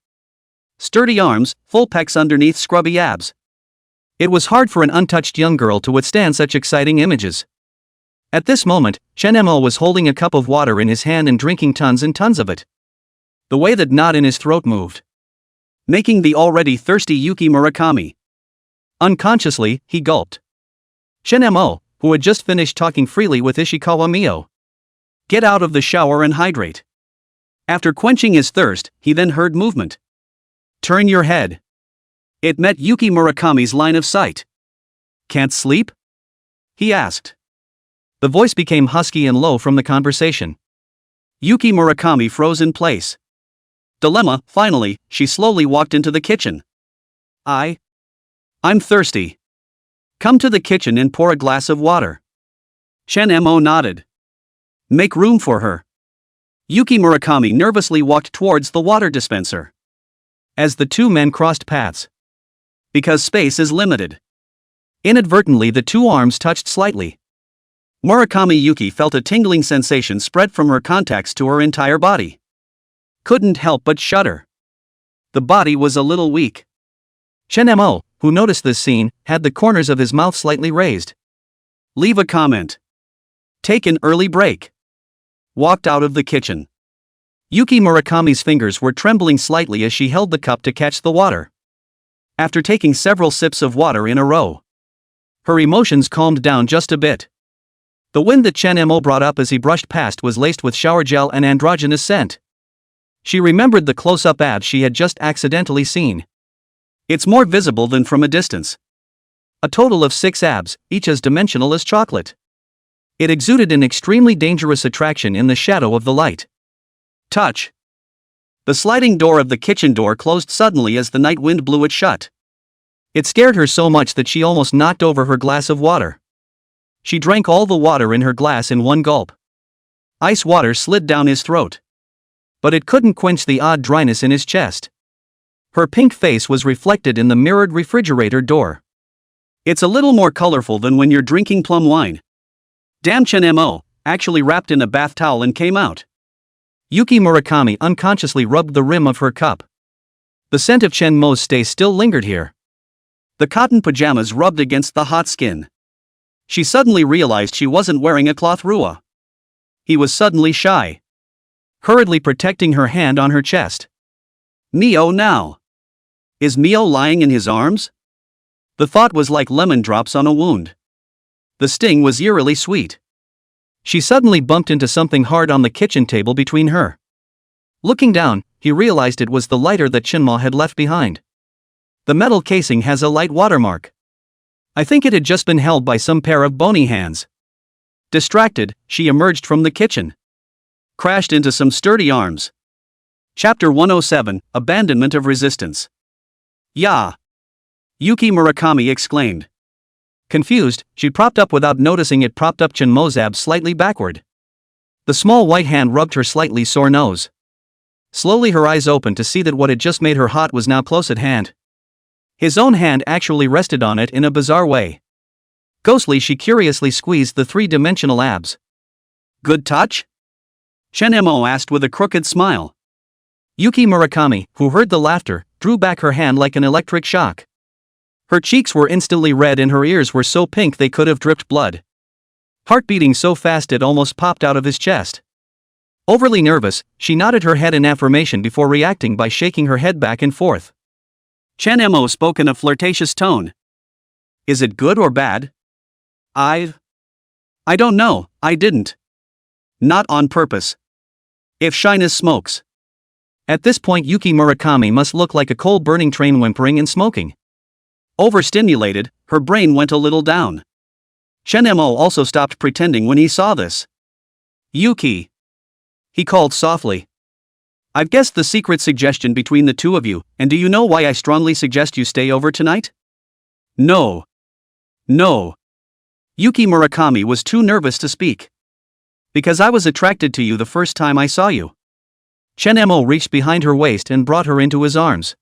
Sturdy arms, full pecs underneath scrubby abs. It was hard for an untouched young girl to withstand such exciting images. At this moment, Chen Mo was holding a cup of water in his hand and drinking tons and tons of it. The way that knot in his throat moved, making the already thirsty Yuki Murakami. Unconsciously, he gulped. Chen Mo, who had just finished talking freely with Ishikawa Mio. Get out of the shower and hydrate. After quenching his thirst, he then heard movement. Turn your head. It met Yuki Murakami's line of sight. Can't sleep? He asked. The voice became husky and low from the conversation. Yuki Murakami froze in place. Dilemma, finally, she slowly walked into the kitchen. I'm thirsty. Come to the kitchen and pour a glass of water. Chen Mo nodded. Make room for her. Yuki Murakami nervously walked towards the water dispenser. As the two men crossed paths. Because space is limited. Inadvertently the two arms touched slightly. Murakami Yuki felt a tingling sensation spread from her contacts to her entire body. Couldn't help but shudder. The body was a little weak. Chen Mo, who noticed this scene, had the corners of his mouth slightly raised. Leave a comment. Take an early break. Walked out of the kitchen. Yuki Murakami's fingers were trembling slightly as she held the cup to catch the water. After taking several sips of water in a row, her emotions calmed down just a bit. The wind that Chen Mo brought up as he brushed past was laced with shower gel and androgynous scent. She remembered the close-up abs she had just accidentally seen. It's more visible than from a distance. A total of 6 abs, each as dimensional as chocolate. It exuded an extremely dangerous attraction in the shadow of the light. Touch. The sliding door of the kitchen door closed suddenly as the night wind blew it shut. It scared her so much that she almost knocked over her glass of water. She drank all the water in her glass in one gulp. Ice water slid down his throat. But it couldn't quench the odd dryness in his chest. Her pink face was reflected in the mirrored refrigerator door. It's a little more colorful than when you're drinking plum wine. Damn, Chen Mo actually wrapped in a bath towel and came out. Yuki Murakami unconsciously rubbed the rim of her cup. The scent of Chen Mo's stay still lingered here. The cotton pajamas rubbed against the hot skin. She suddenly realized she wasn't wearing a cloth rua. He was suddenly shy. Hurriedly protecting her hand on her chest. Mio now. Is Mio lying in his arms? The thought was like lemon drops on a wound. The sting was eerily sweet. She suddenly bumped into something hard on the kitchen table between her. Looking down, he realized it was the lighter that Shinma had left behind. The metal casing has a light watermark. I think it had just been held by some pair of bony hands. Distracted, she emerged from the kitchen. Crashed into some sturdy arms. Chapter 107, Abandonment of Resistance. "Ya!" Yuki Murakami exclaimed. Confused, she propped up without noticing it propped up Shinmo's abs slightly backward. The small white hand rubbed her slightly sore nose. Slowly her eyes opened to see that what had just made her hot was now close at hand. His own hand actually rested on it in a bizarre way. Ghostly she curiously squeezed the three-dimensional abs. "Good touch?" Shinmo asked with a crooked smile. Yuki Murakami, who heard the laughter, drew back her hand like an electric shock. Her cheeks were instantly red and her ears were so pink they could have dripped blood. Heart beating so fast it almost popped out of his chest. Overly nervous, she nodded her head in affirmation before reacting by shaking her head back and forth. Shinmo spoke in a flirtatious tone. "Is it good or bad?" I don't know, I didn't. Not on purpose. If shyness smokes." At this point Yuki Murakami must look like a coal-burning train whimpering and smoking. Overstimulated, her brain went a little down. Shinmo also stopped pretending when he saw this. "Yuki," he called softly. "I've guessed the secret suggestion between the two of you, and do you know why I strongly suggest you stay over tonight?" No. Yuki Murakami was too nervous to speak. "Because I was attracted to you the first time I saw you." Shinmo reached behind her waist and brought her into his arms.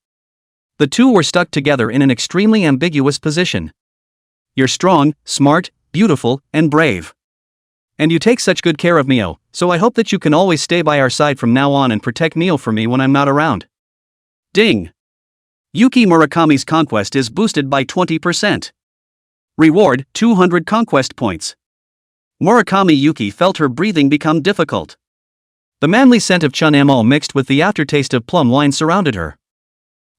The two were stuck together in an extremely ambiguous position. "You're strong, smart, beautiful, and brave. And you take such good care of Mio, so I hope that you can always stay by our side from now on and protect Mio for me when I'm not around." Ding! Yuki Murakami's conquest is boosted by 20%. Reward, 200 conquest points. Murakami Yuki felt her breathing become difficult. The manly scent of Shinmo mixed with the aftertaste of plum wine surrounded her.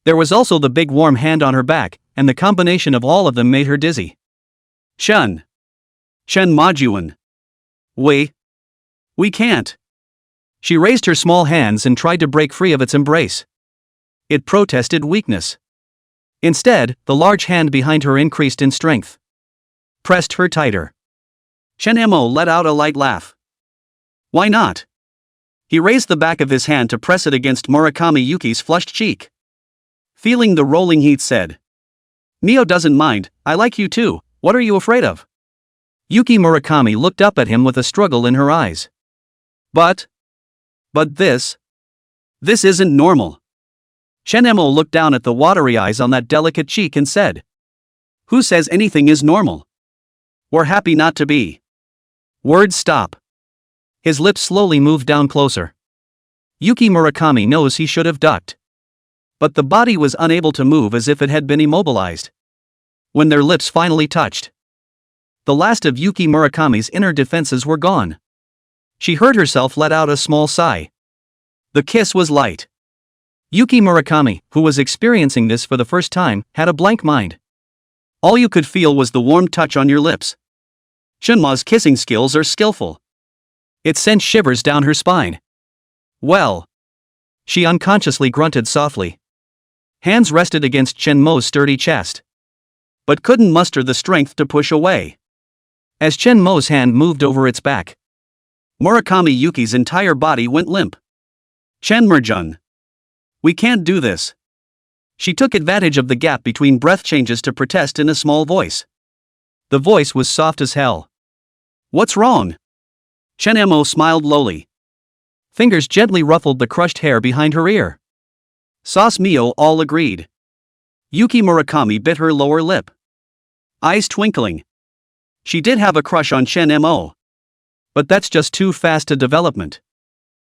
There was also the big warm hand on her back, and the combination of all of them made her dizzy. Shen Majuan. We can't." She raised her small hands and tried to break free of its embrace. It protested weakness. Instead, the large hand behind her increased in strength. Pressed her tighter. Shinmo let out a light laugh. "Why not?" He raised the back of his hand to press it against Murakami Yuki's flushed cheek. Feeling the rolling heat said, "Mio doesn't mind, I like you too, what are you afraid of?" Yuki Murakami looked up at him with a struggle in her eyes. But this isn't normal." Shinmo looked down at the watery eyes on that delicate cheek and said, "Who says anything is normal? We're happy not to be." Words stop. His lips slowly moved down closer. Yuki Murakami knows he should have ducked. But the body was unable to move as if it had been immobilized. When their lips finally touched, the last of Yuki Murakami's inner defenses were gone. She heard herself let out a small sigh. The kiss was light. Yuki Murakami, who was experiencing this for the first time, had a blank mind. All you could feel was the warm touch on your lips. Shinma's kissing skills are skillful. It sent shivers down her spine. "Well," she unconsciously grunted softly. Hands rested against Shinmo's sturdy chest, but couldn't muster the strength to push away. As Shinmo's hand moved over its back, Murakami Yuki's entire body went limp. "Shenmerjun. We can't do this." She took advantage of the gap between breath changes to protest in a small voice. The voice was soft as hell. "What's wrong?" Shinmo smiled lowly. Fingers gently ruffled the crushed hair behind her ear. Sauce Mio all agreed. Yuki Murakami bit her lower lip. Eyes twinkling. She did have a crush on Shinmo. But that's just too fast a development.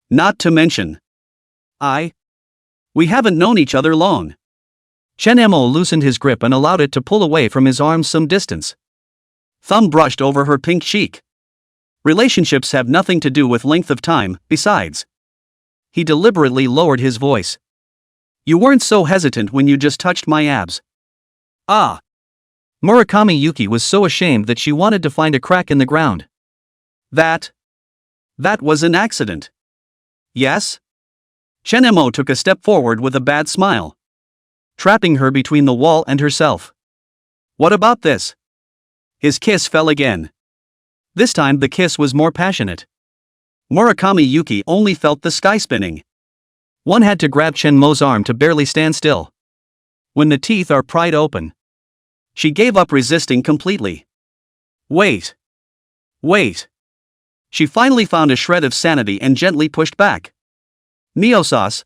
Not to mention, we haven't known each other long. Shinmo loosened his grip and allowed it to pull away from his arms some distance. Thumb brushed over her pink cheek. Relationships have nothing to do with length of time, besides. He deliberately lowered his voice. You weren't so hesitant when you just touched my abs. Ah. Murakami Yuki was so ashamed that she wanted to find a crack in the ground. That was an accident. Yes? Shinemo took a step forward with a bad smile, trapping her between the wall and herself. What about this? His kiss fell again. This time the kiss was more passionate. Murakami Yuki only felt the sky spinning. One had to grab Shenmo's arm to barely stand still. When the teeth are pried open. She gave up resisting completely. Wait. She finally found a shred of sanity and gently pushed back. Mio-sauce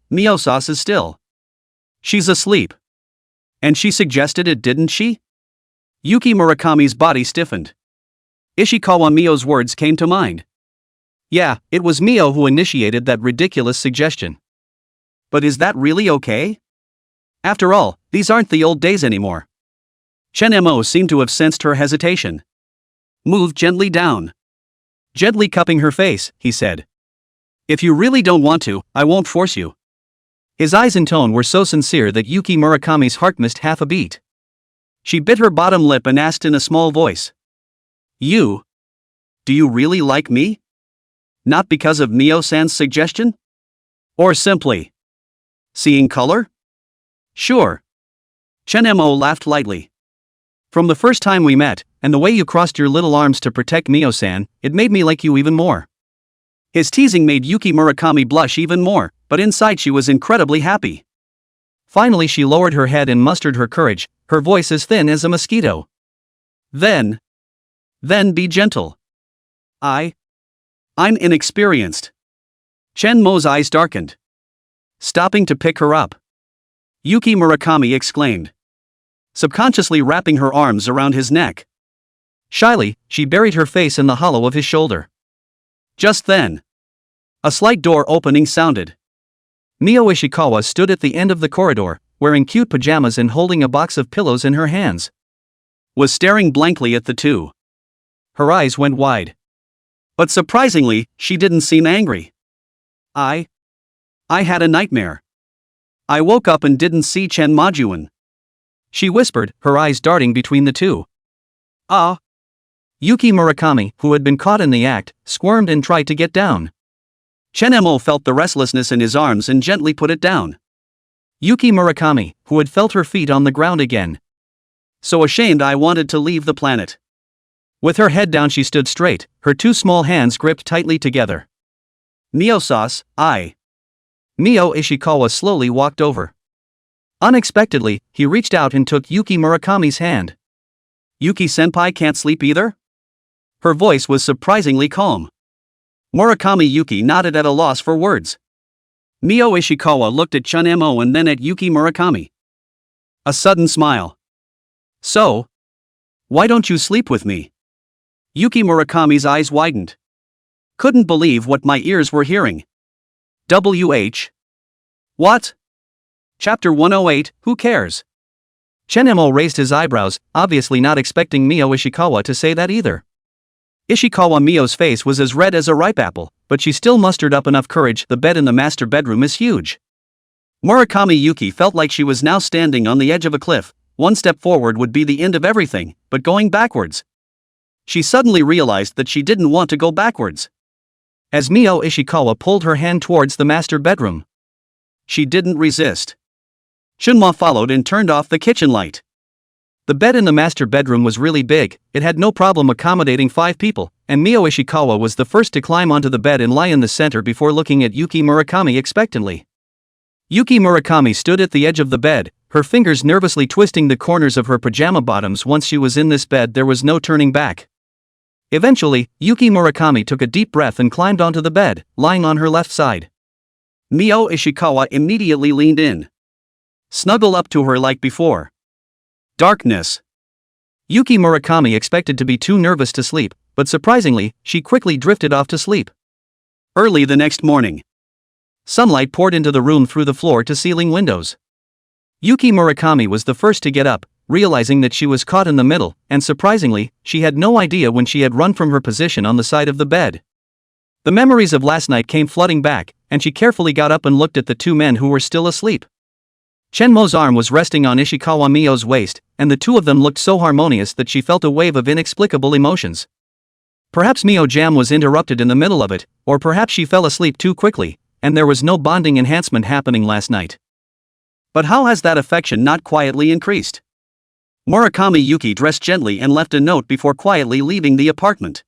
is still. She's asleep. And she suggested it, didn't she? Yuki Murakami's body stiffened. Ishikawa Mio's words came to mind. Yeah, it was Mio who initiated that ridiculous suggestion. But is that really okay? After all, these aren't the old days anymore. Shinemo seemed to have sensed her hesitation. Move gently down. Gently cupping her face, he said. If you really don't want to, I won't force you. His eyes and tone were so sincere that Yuki Murakami's heart missed half a beat. She bit her bottom lip and asked in a small voice. Do you really like me? Not because of Mio-san's suggestion? Or simply seeing color? Sure. Shinemo laughed lightly. From the first time we met, and the way you crossed your little arms to protect Mio-san, it made me like you even more. His teasing made Yuki Murakami blush even more, but inside she was incredibly happy. Finally she lowered her head and mustered her courage, her voice as thin as a mosquito. Then be gentle. I'm inexperienced. Shenmo's eyes darkened. Stopping to pick her up. Yuki Murakami exclaimed, subconsciously wrapping her arms around his neck. Shyly, she buried her face in the hollow of his shoulder. Just then, a slight door opening sounded. Mio Ishikawa stood at the end of the corridor, wearing cute pajamas and holding a box of pillows in her hands. Was staring blankly at the two. Her eyes went wide. But surprisingly, she didn't seem angry. I had a nightmare. I woke up and didn't see Chen Majuan. She whispered, her eyes darting between the two. Ah. Yuki Murakami, who had been caught in the act, squirmed and tried to get down. Shinemo felt the restlessness in his arms and gently put it down. Yuki Murakami, who had felt her feet on the ground again. So ashamed I wanted to leave the planet. With her head down she stood straight, her two small hands gripped tightly together. Mio-sauce, Mio Ishikawa slowly walked over. Unexpectedly, he reached out and took Yuki Murakami's hand. Yuki-senpai can't sleep either? Her voice was surprisingly calm. Murakami Yuki nodded at a loss for words. Mio Ishikawa looked at Shinemo and then at Yuki Murakami. A sudden smile. So? Why don't you sleep with me? Yuki Murakami's eyes widened. Couldn't believe what my ears were hearing. WH? What? Chapter 108, Who Cares? Shinemo raised his eyebrows, obviously not expecting Mio Ishikawa to say that either. Ishikawa Mio's face was as red as a ripe apple, but she still mustered up enough courage. The bed in the master bedroom is huge. Murakami Yuki felt like she was now standing on the edge of a cliff. One step forward would be the end of everything, but going backwards. She suddenly realized that she didn't want to go backwards. As Mio Ishikawa pulled her hand towards the master bedroom, she didn't resist. Shunma followed and turned off the kitchen light. The bed in the master bedroom was really big, it had no problem accommodating 5 people, and Mio Ishikawa was the first to climb onto the bed and lie in the center before looking at Yuki Murakami expectantly. Yuki Murakami stood at the edge of the bed, her fingers nervously twisting the corners of her pajama bottoms. Once she was in this bed there was no turning back. Eventually, Yuki Murakami took a deep breath and climbed onto the bed, lying on her left side. Mio Ishikawa immediately leaned in. Snuggled up to her like before. Darkness. Yuki Murakami expected to be too nervous to sleep, but surprisingly, she quickly drifted off to sleep. Early the next morning. Sunlight poured into the room through the floor-to-ceiling windows. Yuki Murakami was the first to get up, realizing that she was caught in the middle, and surprisingly, she had no idea when she had run from her position on the side of the bed. The memories of last night came flooding back, and she carefully got up and looked at the 2 men who were still asleep. Shenmo's arm was resting on Ishikawa Mio's waist, and the two of them looked so harmonious that she felt a wave of inexplicable emotions. Perhaps Mio Jam was interrupted in the middle of it, or perhaps she fell asleep too quickly, and there was no bonding enhancement happening last night. But how has that affection not quietly increased? Murakami Yuki dressed gently and left a note before quietly leaving the apartment.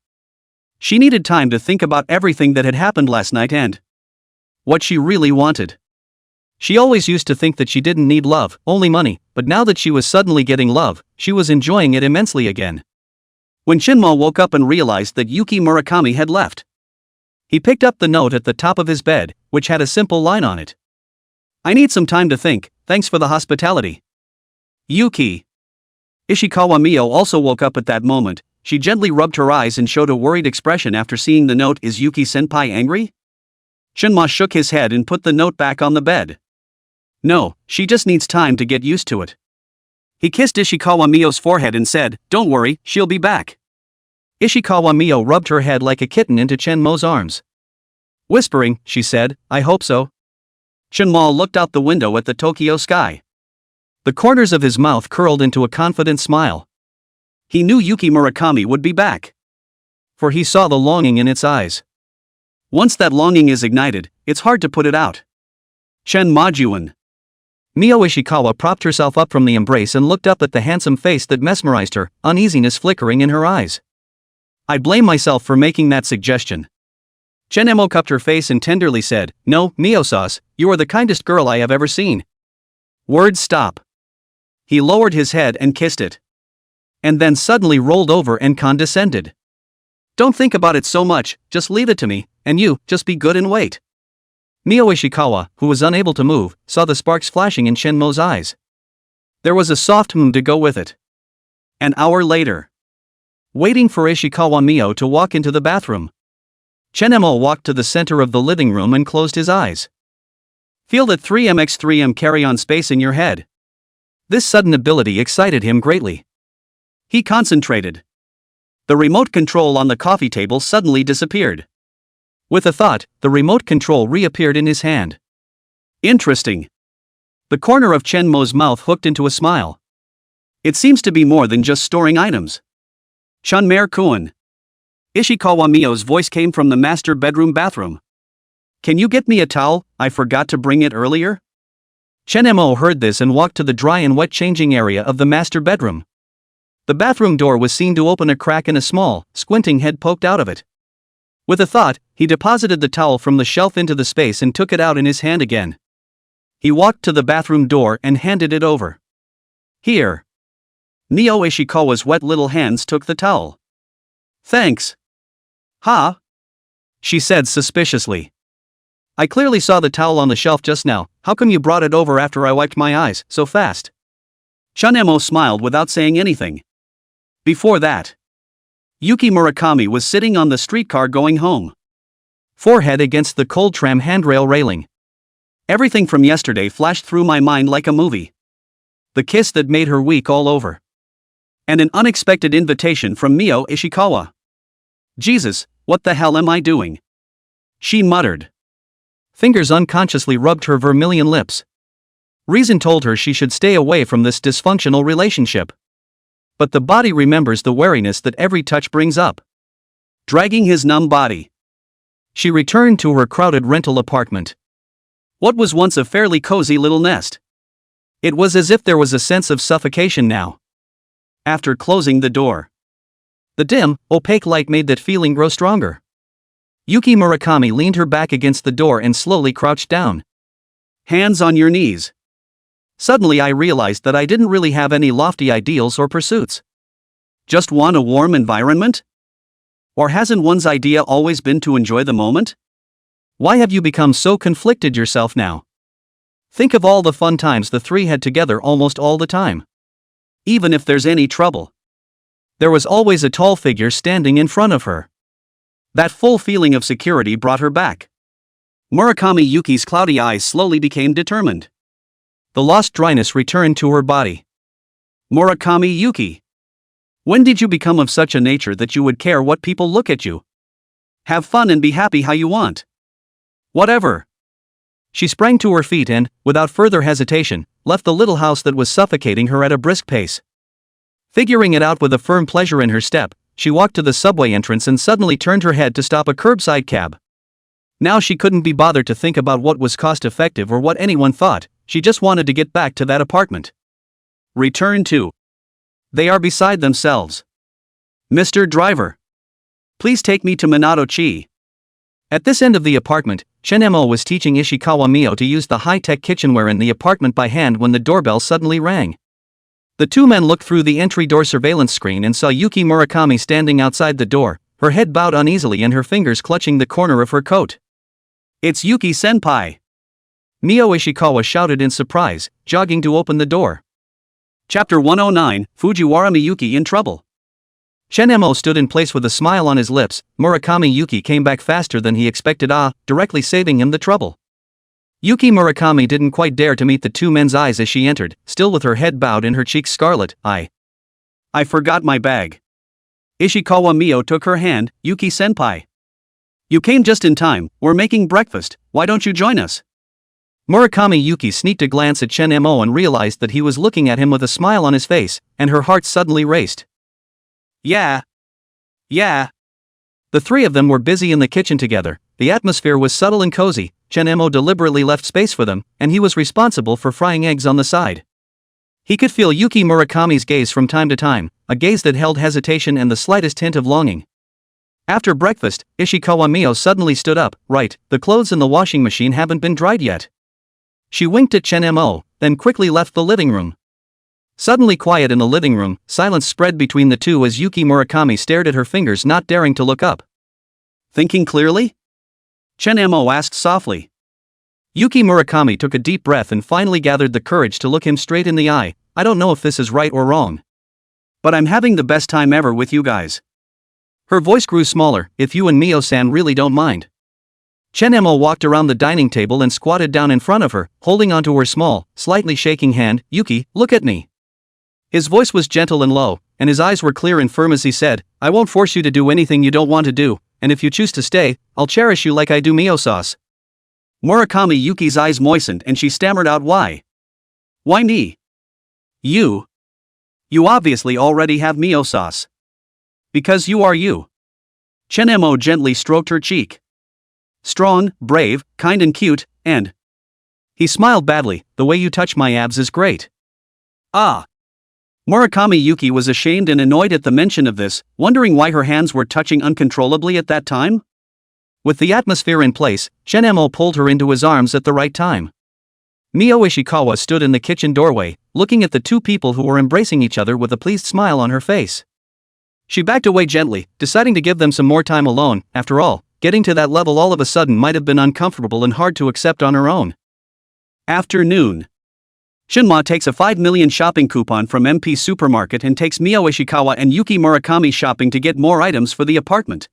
She needed time to think about everything that had happened last night and what she really wanted. She always used to think that she didn't need love, only money, but now that she was suddenly getting love, she was enjoying it immensely again. When Shinmo woke up and realized that Yuki Murakami had left, he picked up the note at the top of his bed, which had a simple line on it. I need some time to think, thanks for the hospitality. Yuki. Ishikawa Mio also woke up at that moment. She gently rubbed her eyes and showed a worried expression after seeing the note. Is Yuki-senpai angry? Shinma shook his head and put the note back on the bed. No, she just needs time to get used to it. He kissed Ishikawa Mio's forehead and said, don't worry, she'll be back. Ishikawa Mio rubbed her head like a kitten into Shenmo's arms. Whispering, she said, I hope so. Shinma looked out the window at the Tokyo sky. The corners of his mouth curled into a confident smile. He knew Yuki Murakami would be back. For he saw the longing in its eyes. Once that longing is ignited, it's hard to put it out. Shen Majuan. Mio Ishikawa propped herself up from the embrace and looked up at the handsome face that mesmerized her, uneasiness flickering in her eyes. I blame myself for making that suggestion. Shenmo cupped her face and tenderly said, no, Mio-san, you are the kindest girl I have ever seen. Words stop. He lowered his head and kissed it. And then suddenly rolled over and condescended. Don't think about it so much, just leave it to me, and you, just be good and wait. Mio Ishikawa, who was unable to move, saw the sparks flashing in Shenmo's eyes. There was a soft to go with it. An hour later. Waiting for Ishikawa Mio to walk into the bathroom, Shenmo walked to the center of the living room and closed his eyes. Feel that 3mx3m carry-on space in your head. This sudden ability excited him greatly. He concentrated. The remote control on the coffee table suddenly disappeared. With a thought, the remote control reappeared in his hand. Interesting. The corner of Shenmo's mouth hooked into a smile. It seems to be more than just storing items. Shunmer-kun. Ishikawa Mio's voice came from the master bedroom bathroom. Can you get me a towel? I forgot to bring it earlier. Shenmo heard this and walked to the dry and wet changing area of the master bedroom. The bathroom door was seen to open a crack and a small, squinting head poked out of it. With a thought, he deposited the towel from the shelf into the space and took it out in his hand again. He walked to the bathroom door and handed it over. Here. Mio Ishikawa's wet little hands took the towel. Thanks. Huh? She said suspiciously. I clearly saw the towel on the shelf just now. How come you brought it over after I wiped my eyes so fast? Shenmo smiled without saying anything. Before that, Yuki Murakami was sitting on the streetcar going home. Forehead against the cold tram handrail railing. Everything from yesterday flashed through my mind like a movie. The kiss that made her weak all over. And an unexpected invitation from Mio Ishikawa. Jesus, what the hell am I doing? She muttered. Fingers unconsciously rubbed her vermilion lips. Reason told her she should stay away from this dysfunctional relationship. But the body remembers the wariness that every touch brings up. Dragging his numb body, she returned to her crowded rental apartment. What was once a fairly cozy little nest? It was as if there was a sense of suffocation now. After closing the door, the dim, opaque light made that feeling grow stronger. Yuki Murakami leaned her back against the door and slowly crouched down. Hands on your knees. Suddenly I realized that I didn't really have any lofty ideals or pursuits. Just want a warm environment? Or hasn't one's idea always been to enjoy the moment? Why have you become so conflicted yourself now? Think of all the fun times the three had together almost all the time. Even if there's any trouble, there was always a tall figure standing in front of her. That full feeling of security brought her back. Murakami Yuki's cloudy eyes slowly became determined. The lost dryness returned to her body. Murakami Yuki. When did you become of such a nature that you would care what people look at you? Have fun and be happy how you want. Whatever. She sprang to her feet and, without further hesitation, left the little house that was suffocating her at a brisk pace. Figuring it out with a firm pleasure in her step, she walked to the subway entrance and suddenly turned her head to stop a curbside cab. Now she couldn't be bothered to think about what was cost-effective or what anyone thought, she just wanted to get back to that apartment. Return to. They are beside themselves. Mr. Driver. Please take me to Minato-chi. At this end of the apartment, Shin-mo was teaching Ishikawa Mio to use the high-tech kitchenware in the apartment by hand when the doorbell suddenly rang. The two men looked through the entry door surveillance screen and saw Yuki Murakami standing outside the door, her head bowed uneasily and her fingers clutching the corner of her coat. It's Yuki-senpai! Mio Ishikawa shouted in surprise, jogging to open the door. Chapter 109, Fujiwara Miyuki in trouble. Shin-mo stood in place with a smile on his lips. Murakami Yuki came back faster than he expected, directly saving him the trouble. Yuki Murakami didn't quite dare to meet the two men's eyes as she entered, still with her head bowed and her cheeks scarlet. I forgot my bag. Ishikawa Mio took her hand. Yuki-senpai. You came just in time, we're making breakfast, why don't you join us? Murakami Yuki sneaked a glance at Shin-mo and realized that he was looking at him with a smile on his face, and her heart suddenly raced. Yeah. The three of them were busy in the kitchen together, the atmosphere was subtle and cozy. Shin-mo deliberately left space for them, and he was responsible for frying eggs on the side. He could feel Yuki Murakami's gaze from time to time, a gaze that held hesitation and the slightest hint of longing. After breakfast, Ishikawa Mio suddenly stood up. Right, the clothes in the washing machine haven't been dried yet. She winked at Shin-mo, then quickly left the living room. Suddenly quiet in the living room, silence spread between the two as Yuki Murakami stared at her fingers, not daring to look up. Thinking clearly? Shin-mo asked softly. Yuki Murakami took a deep breath and finally gathered the courage to look him straight in the eye. I don't know if this is right or wrong, but I'm having the best time ever with you guys. Her voice grew smaller. If you and Mio-san really don't mind. Shin-mo walked around the dining table and squatted down in front of her, holding onto her small, slightly shaking hand. Yuki, look at me. His voice was gentle and low, and his eyes were clear and firm as he said, I won't force you to do anything you don't want to do, and if you choose to stay, I'll cherish you like I do Mio-sauce. Murakami Yuki's eyes moistened and she stammered out, why? Why me? You? You obviously already have Mio-sauce. Because you are you. Shin-mo gently stroked her cheek. Strong, brave, kind and cute, and... He smiled badly, the way you touch my abs is great. Ah. Murakami Yuki was ashamed and annoyed at the mention of this, wondering why her hands were touching uncontrollably at that time. With the atmosphere in place, Shin-mo pulled her into his arms at the right time. Mio Ishikawa stood in the kitchen doorway, looking at the two people who were embracing each other with a pleased smile on her face. She backed away gently, deciding to give them some more time alone. After all, getting to that level all of a sudden might have been uncomfortable and hard to accept on her own. Afternoon. Shinma takes a 5 million shopping coupon from MP Supermarket and takes Mio Ishikawa and Yuki Murakami shopping to get more items for the apartment.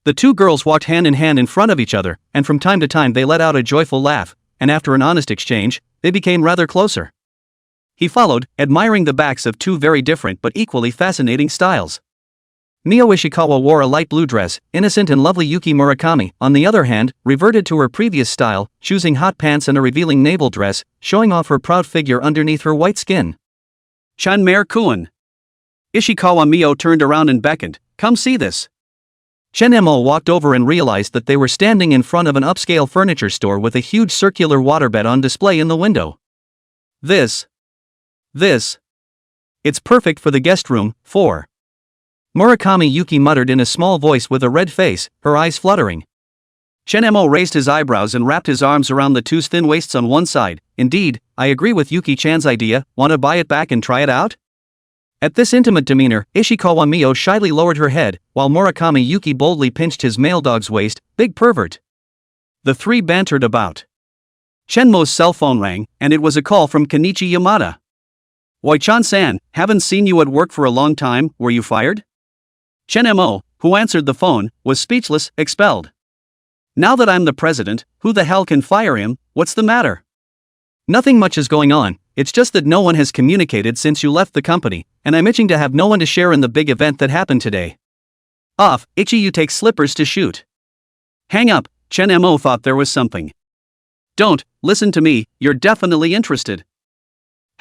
The two girls walked hand in front of each other, and from time to time they let out a joyful laugh, and after an honest exchange, they became rather closer. He followed, admiring the backs of two very different but equally fascinating styles. Mio Ishikawa wore a light blue dress. Innocent and lovely Yuki Murakami, on the other hand, reverted to her previous style, choosing hot pants and a revealing navel dress, showing off her proud figure underneath her white skin. Chanmer-kun. Ishikawa Mio turned around and beckoned, come see this. Shin-mo walked over and realized that they were standing in front of an upscale furniture store with a huge circular waterbed on display in the window. This. It's perfect for the guest room, 4. Murakami Yuki muttered in a small voice with a red face, her eyes fluttering. Shin-mo raised his eyebrows and wrapped his arms around the two's thin waists on one side. Indeed, I agree with Yuki-chan's idea, wanna buy it back and try it out? At this intimate demeanor, Ishikawa Mio shyly lowered her head, while Murakami Yuki boldly pinched his male dog's waist. Big pervert. The three bantered about. Shenmo's cell phone rang, and it was a call from Kenichi Yamada. Oi-chan-san, haven't seen you at work for a long time, were you fired? Shin-mo, who answered the phone, was speechless, expelled. Now that I'm the president, who the hell can fire him? What's the matter? Nothing much is going on, it's just that no one has communicated since you left the company, and I'm itching to have no one to share in the big event that happened today. Off, itchy you take slippers to shoot. Hang up, Shin-mo thought there was something. Don't, listen to me, you're definitely interested.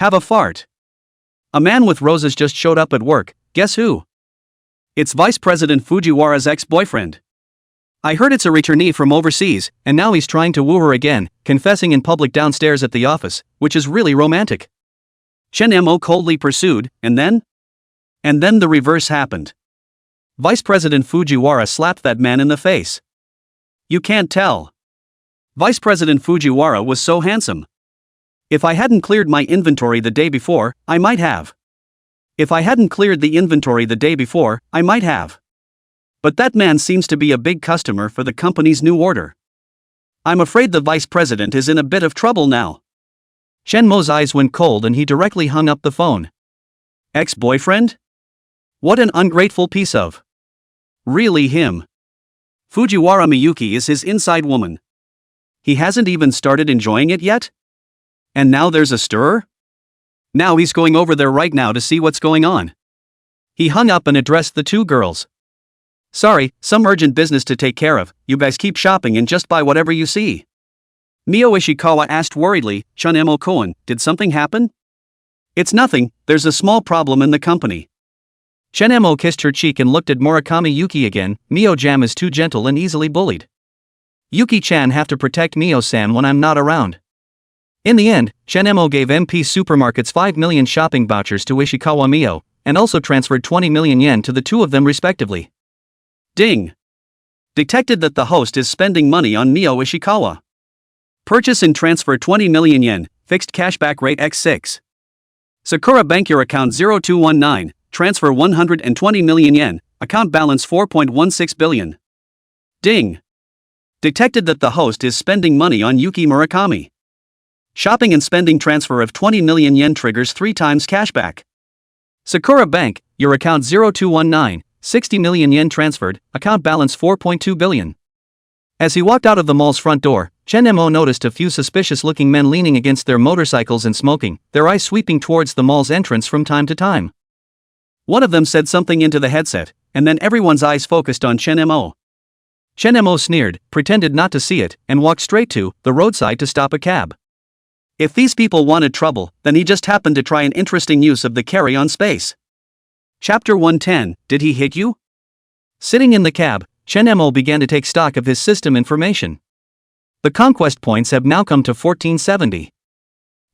Have a fart. A man with roses just showed up at work, guess who? It's Vice President Fujiwara's ex-boyfriend. I heard it's a returnee from overseas, and now he's trying to woo her again, confessing in public downstairs at the office, which is really romantic. Chen-mo coldly pursued, and then? And then the reverse happened. Vice President Fujiwara slapped that man in the face. You can't tell. Vice President Fujiwara was so handsome. If I hadn't cleared my inventory the day before, I might have. If I hadn't cleared the inventory the day before, I might have. But that man seems to be a big customer for the company's new order. I'm afraid the vice president is in a bit of trouble now. Shenmo's eyes went cold and he directly hung up the phone. Ex-boyfriend? What an ungrateful piece of. Really him. Fujiwara Miyuki is his inside woman. He hasn't even started enjoying it yet? And now there's a stir? Now he's going over there right now to see what's going on. He hung up and addressed the two girls. Sorry, some urgent business to take care of, you guys keep shopping and just buy whatever you see. Mio Ishikawa asked worriedly, Chun-mo-koen, did something happen? It's nothing, there's a small problem in the company. Chen-mo kissed her cheek and looked at Murakami Yuki again. Mio-jam is too gentle and easily bullied. Yuki-chan have to protect Mio-san when I'm not around. In the end, Chen-mo gave MP Supermarkets 5 million shopping vouchers to Ishikawa Mio, and also transferred 20 million yen to the two of them respectively. Ding! Detected that the host is spending money on Mio Ishikawa. Purchase and transfer 20 million yen, fixed cashback rate x6. Sakura Bank your account 0219, transfer 120 million yen, account balance 4.16 billion. Ding! Detected that the host is spending money on Yuki Murakami. Shopping and spending transfer of 20 million yen triggers 3 times cashback. Sakura Bank, your account 0219, 60 million yen transferred, account balance 4.2 billion. As he walked out of the mall's front door, Chen-mo noticed a few suspicious-looking men leaning against their motorcycles and smoking, their eyes sweeping towards the mall's entrance from time to time. One of them said something into the headset, and then everyone's eyes focused on Chen-mo. Chen-mo sneered, pretended not to see it, and walked straight to the roadside to stop a cab. If these people wanted trouble, then he just happened to try an interesting use of the carry-on space. Chapter 110, Did he hit you? Sitting in the cab, Chen-mo began to take stock of his system information. The conquest points have now come to 1470.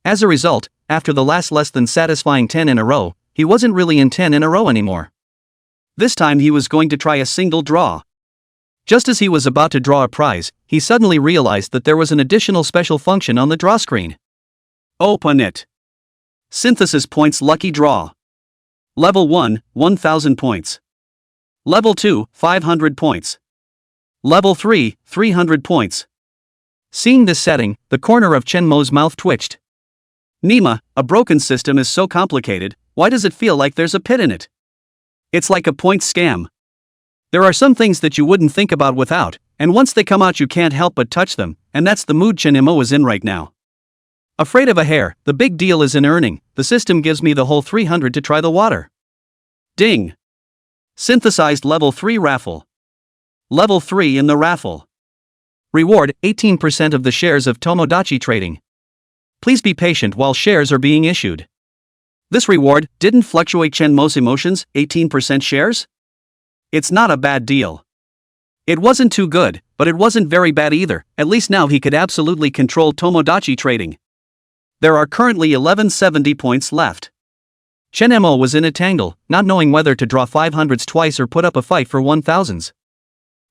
As a result, after the last less than satisfying 10 in a row, he wasn't really in 10 in a row anymore. This time he was going to try a single draw. Just as he was about to draw a prize, he suddenly realized that there was an additional special function on the draw screen. Open it. Synthesis points lucky draw. Level 1, 1000 points. Level 2, 500 points. Level 3, 300 points. Seeing this setting, the corner of Chen-mo's mouth twitched. Nima, a broken system is so complicated, why does it feel like there's a pit in it? It's like a points scam. There are some things that you wouldn't think about without, and once they come out you can't help but touch them, and that's the mood Chen-mo is in right now. Afraid of a hair, the big deal is in earning, the system gives me the whole 300 to try the water. Ding! Synthesized Level 3 raffle. Level 3 in the raffle. Reward, 18% of the shares of Tomodachi Trading. Please be patient while shares are being issued. This reward didn't fluctuate Chen-mo's emotions, 18% shares? It's not a bad deal. It wasn't too good, but it wasn't very bad either, at least now he could absolutely control Tomodachi Trading. There are currently 1170 points left. Chen-mo was in a tangle, not knowing whether to draw 500s twice or put up a fight for 1000s.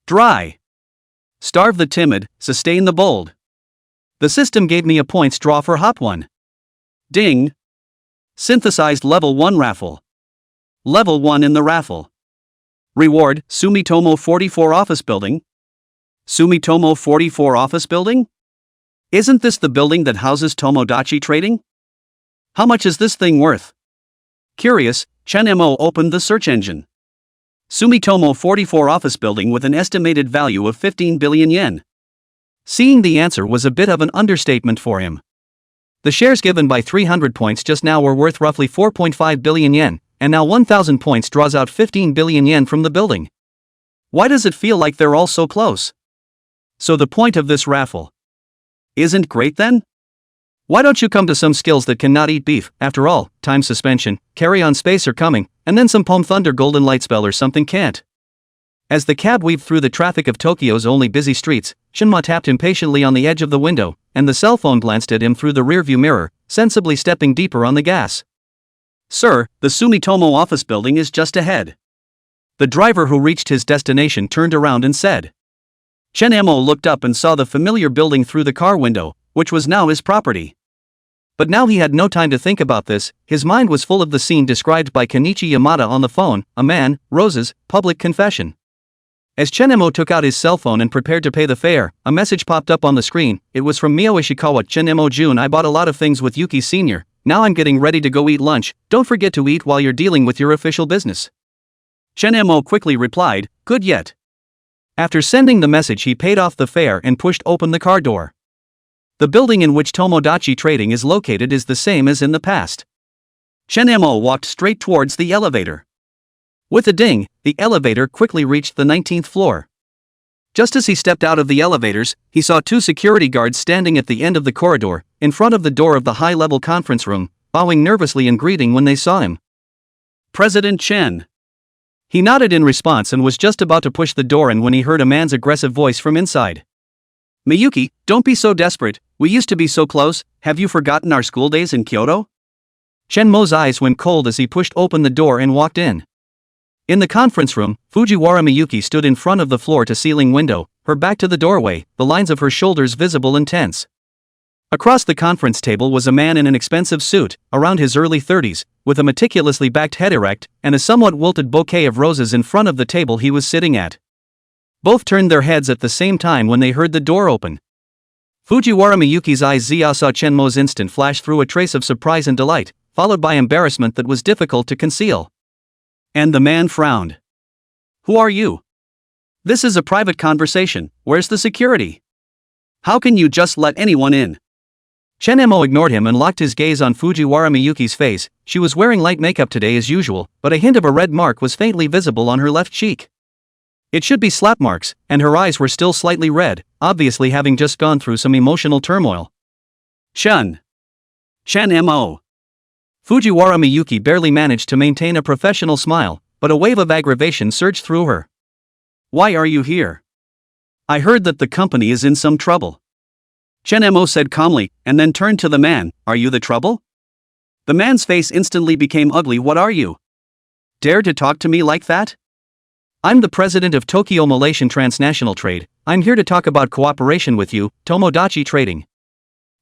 Dry. Starve the timid, sustain the bold. The system gave me a points draw for Hot One. Ding! Synthesized Level 1 raffle. Level 1 in the raffle. Reward, Sumitomo 44 Office Building. Sumitomo 44 Office Building? Isn't this the building that houses Tomodachi Trading? How much is this thing worth? Curious, Chen-mo opened the search engine. Sumitomo 44 Office Building with an estimated value of 15 billion yen. Seeing the answer was a bit of an understatement for him. The shares given by 300 points just now were worth roughly 4.5 billion yen, and now 1000 points draws out 15 billion yen from the building. Why does it feel like they're all so close? So the point of this raffle isn't great then? Why don't you come to some skills that cannot eat beef? After all, time suspension, carry on space are coming, and then some Palm Thunder golden light spell or something can't. As the cab weaved through the traffic of Tokyo's only busy streets, Shinma tapped impatiently on the edge of the window, and the cell phone glanced at him through the rearview mirror, sensibly stepping deeper on the gas. Sir, the Sumitomo office building is just ahead. The driver who reached his destination turned around and said. Shinmo looked up and saw the familiar building through the car window, which was now his property. But now he had no time to think about this, his mind was full of the scene described by Kenichi Yamada on the phone, a man, roses, public confession. As Shinmo took out his cell phone and prepared to pay the fare, a message popped up on the screen. It was from Mio Ishikawa. Shinmo June, I bought a lot of things with Yuki Sr. Now I'm getting ready to go eat lunch. Don't forget to eat while you're dealing with your official business. Shinmo quickly replied, good yet. After sending the message, he paid off the fare and pushed open the car door. The building in which Tomodachi Trading is located is the same as in the past. Shinmo walked straight towards the elevator. With a ding, the elevator quickly reached the 19th floor. Just as he stepped out of the elevators, he saw two security guards standing at the end of the corridor, in front of the door of the high-level conference room, bowing nervously in greeting when they saw him. President Chen. He nodded in response and was just about to push the door in when he heard a man's aggressive voice from inside. Miyuki, don't be so desperate, we used to be so close, have you forgotten our school days in Kyoto? Shenmo's eyes went cold as he pushed open the door and walked in. In the conference room, Fujiwara Miyuki stood in front of the floor-to-ceiling window, her back to the doorway, the lines of her shoulders visible and tense. Across the conference table was a man in an expensive suit, around his early 30s, with a meticulously backed head erect, and a somewhat wilted bouquet of roses in front of the table he was sitting at. Both turned their heads at the same time when they heard the door open. Fujiwara Miyuki's eyes saw Shenmo's instant flash through a trace of surprise and delight, followed by embarrassment that was difficult to conceal. And the man frowned. Who are you? This is a private conversation, where's the security? How can you just let anyone in? Shinmo ignored him and locked his gaze on Fujiwara Miyuki's face. She was wearing light makeup today as usual, but a hint of a red mark was faintly visible on her left cheek. It should be slap marks, and her eyes were still slightly red, obviously having just gone through some emotional turmoil. Shinmo. Fujiwara Miyuki barely managed to maintain a professional smile, but a wave of aggravation surged through her. Why are you here? I heard that the company is in some trouble. Shinmo said calmly, and then turned to the man, are you the trouble? The man's face instantly became ugly. What are you? Dare to talk to me like that? I'm the president of Tokyo Malaysian Transnational Trade. I'm here to talk about cooperation with you, Tomodachi Trading.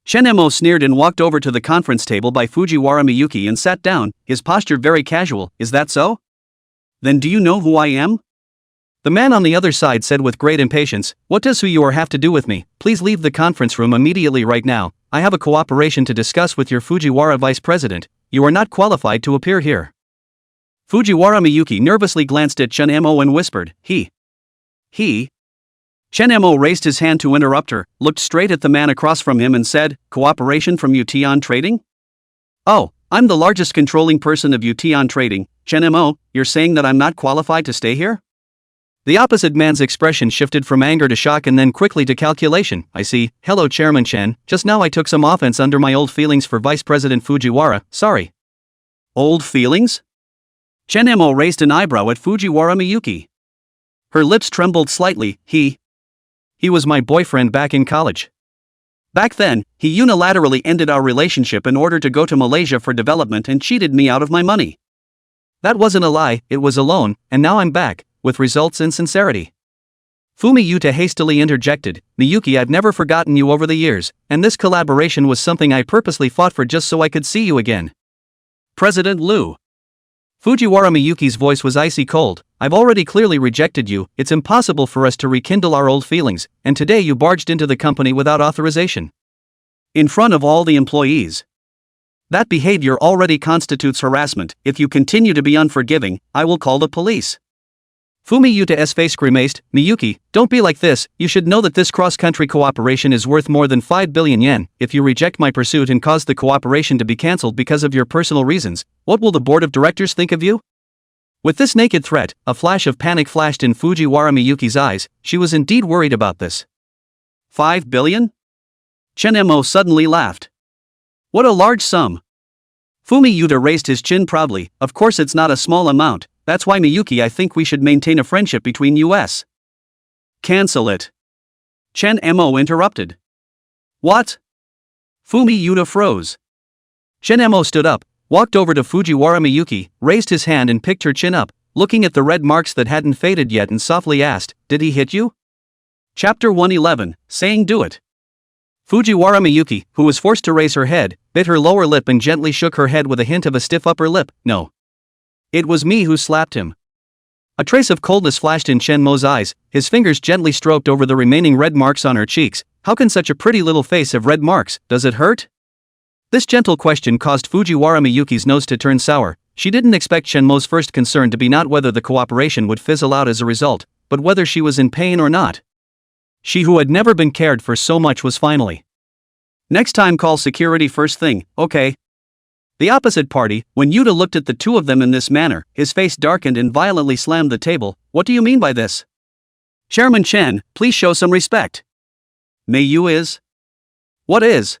Shinmo sneered and walked over to the conference table by Fujiwara Miyuki and sat down, his posture very casual. Is that so? Then do you know who I am? The man on the other side said with great impatience, what does who you are have to do with me? Please leave the conference room immediately right now. I have a cooperation to discuss with your Fujiwara vice president. You are not qualified to appear here. Fujiwara Miyuki nervously glanced at Shinmo and whispered, He. Shinmo raised his hand to interrupt her, looked straight at the man across from him and said, cooperation from Ution Trading? Oh, I'm the largest controlling person of Ution Trading. Shinmo, you're saying that I'm not qualified to stay here? The opposite man's expression shifted from anger to shock and then quickly to calculation. I see. Hello Chairman Chen, just now I took some offense under my old feelings for Vice President Fujiwara, sorry. Old feelings? Shinmo raised an eyebrow at Fujiwara Miyuki. Her lips trembled slightly. He was my boyfriend back in college. Back then, he unilaterally ended our relationship in order to go to Malaysia for development and cheated me out of my money. That wasn't a lie, it was a loan, and now I'm back, with results in sincerity. Fumi Yuta hastily interjected, Miyuki, I've never forgotten you over the years, and this collaboration was something I purposely fought for just so I could see you again. President Liu. Fujiwara Miyuki's voice was icy cold. I've already clearly rejected you, it's impossible for us to rekindle our old feelings, and today you barged into the company without authorization. In front of all the employees. That behavior already constitutes harassment. If you continue to be unforgiving, I will call the police. Fumi Yuta's face grimaced, Miyuki, don't be like this, you should know that this cross-country cooperation is worth more than 5 billion yen. If you reject my pursuit and cause the cooperation to be cancelled because of your personal reasons, what will the board of directors think of you? With this naked threat, a flash of panic flashed in Fujiwara Miyuki's eyes. She was indeed worried about this. 5 billion? Shinmo suddenly laughed. What a large sum. Fumi Yuta raised his chin proudly. Of course it's not a small amount, that's why Miyuki I think we should maintain a friendship between us. Cancel it. Chen Mo interrupted. What? Fumi Yuta froze. Chen Mo stood up, walked over to Fujiwara Miyuki, raised his hand and picked her chin up, looking at the red marks that hadn't faded yet and softly asked, did he hit you? Chapter 111, Saying Do It. Fujiwara Miyuki, who was forced to raise her head, bit her lower lip and gently shook her head with a hint of a stiff upper lip. No. It was me who slapped him. A trace of coldness flashed in Chen Mo's eyes, his fingers gently stroked over the remaining red marks on her cheeks. How can such a pretty little face have red marks? Does it hurt? This gentle question caused Fujiwara Miyuki's nose to turn sour. She didn't expect Chen Mo's first concern to be not whether the cooperation would fizzle out as a result, but whether she was in pain or not. She who had never been cared for so much was finally. Next time call security first thing, okay? The opposite party, when Yuta looked at the two of them in this manner, his face darkened and violently slammed the table. What do you mean by this? Chairman Chen, please show some respect. May you is? What is?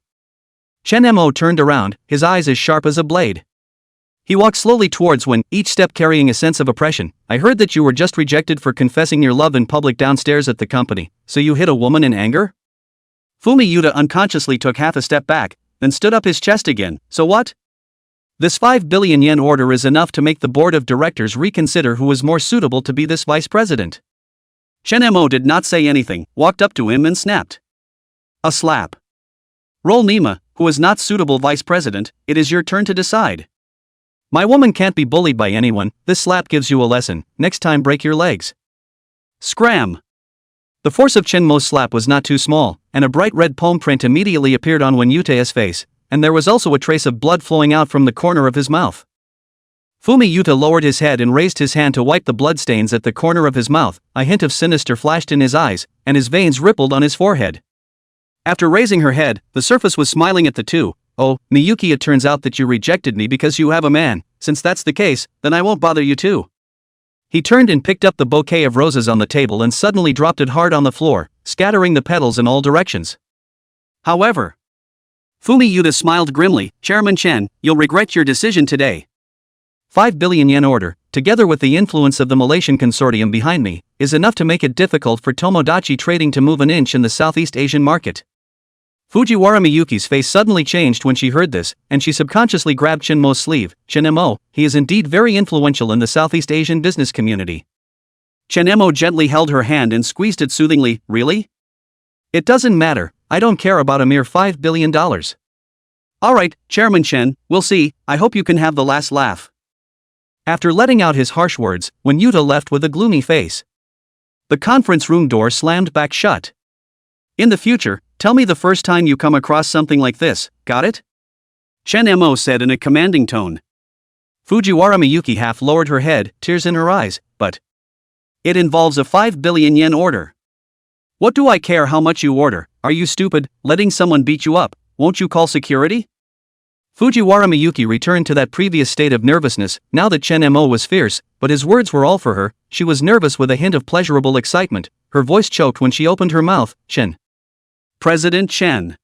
Chen Mo turned around, his eyes as sharp as a blade. He walked slowly towards Wen, each step carrying a sense of oppression. I heard that you were just rejected for confessing your love in public downstairs at the company, so you hit a woman in anger? Fumi Yuta unconsciously took half a step back, then stood up his chest again. So what? This 5 billion yen order is enough to make the board of directors reconsider who is more suitable to be this vice president. Chen Mo did not say anything, walked up to him and snapped. A slap. Roll Nima, who is not suitable vice president, it is your turn to decide. My woman can't be bullied by anyone, this slap gives you a lesson, next time break your legs. Scram! The force of Chen Mo's slap was not too small, and a bright red palm print immediately appeared on Wen Yuta's face, and there was also a trace of blood flowing out from the corner of his mouth. Fumi Yuta lowered his head and raised his hand to wipe the bloodstains at the corner of his mouth, a hint of sinister flashed in his eyes, and his veins rippled on his forehead. After raising her head, the surface was smiling at the two. Oh, Miyuki, it turns out that you rejected me because you have a man. Since that's the case, then I won't bother you too. He turned and picked up the bouquet of roses on the table and suddenly dropped it hard on the floor, scattering the petals in all directions. However, Fumi Yuta smiled grimly. Chairman Chen, you'll regret your decision today. 5 billion yen order, together with the influence of the Malaysian consortium behind me, is enough to make it difficult for Tomodachi Trading to move an inch in the Southeast Asian market. Fujiwara Miyuki's face suddenly changed when she heard this, and she subconsciously grabbed Chen Mo's sleeve. Chen Mo, he is indeed very influential in the Southeast Asian business community. Chen Mo gently held her hand and squeezed it soothingly. Really? It doesn't matter, I don't care about a mere $5 billion. Alright, Chairman Chen, we'll see, I hope you can have the last laugh. After letting out his harsh words, Wen Yuta left with a gloomy face. The conference room door slammed back shut. In the future, tell me the first time you come across something like this, got it? Chen Mo said in a commanding tone. Fujiwara Miyuki half lowered her head, tears in her eyes, but it involves a 5 billion yen order. What do I care how much you order? Are you stupid, letting someone beat you up? Won't you call security? Fujiwara Miyuki returned to that previous state of nervousness, now that Chen Mo was fierce, but his words were all for her. She was nervous with a hint of pleasurable excitement. Her voice choked when she opened her mouth. President Chen.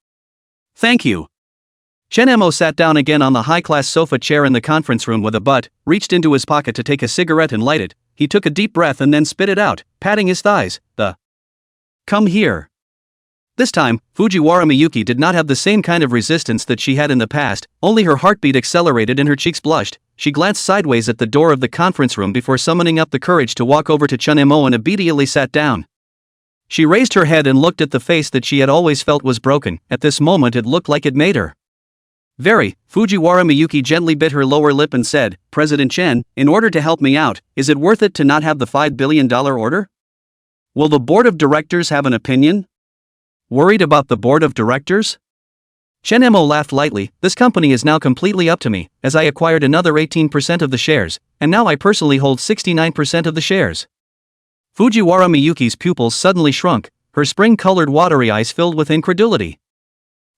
Thank you. Chen Mo sat down again on the high-class sofa chair in the conference room with a butt, reached into his pocket to take a cigarette and light it. He took a deep breath and then spit it out, patting his thighs. Come here. This time, Fujiwara Miyuki did not have the same kind of resistance that she had in the past, only her heartbeat accelerated and her cheeks blushed. She glanced sideways at the door of the conference room before summoning up the courage to walk over to Chen Mo and obediently sat down. She raised her head and looked at the face that she had always felt was broken. At this moment it looked like it made her very. Fujiwara Miyuki gently bit her lower lip and said, President Chen, in order to help me out, is it worth it to not have the $5 billion order? Will the board of directors have an opinion? Worried about the board of directors? Chen Mo laughed lightly. This company is now completely up to me, as I acquired another 18% of the shares, and now I personally hold 69% of the shares. Fujiwara Miyuki's pupils suddenly shrunk, her spring-colored watery eyes filled with incredulity.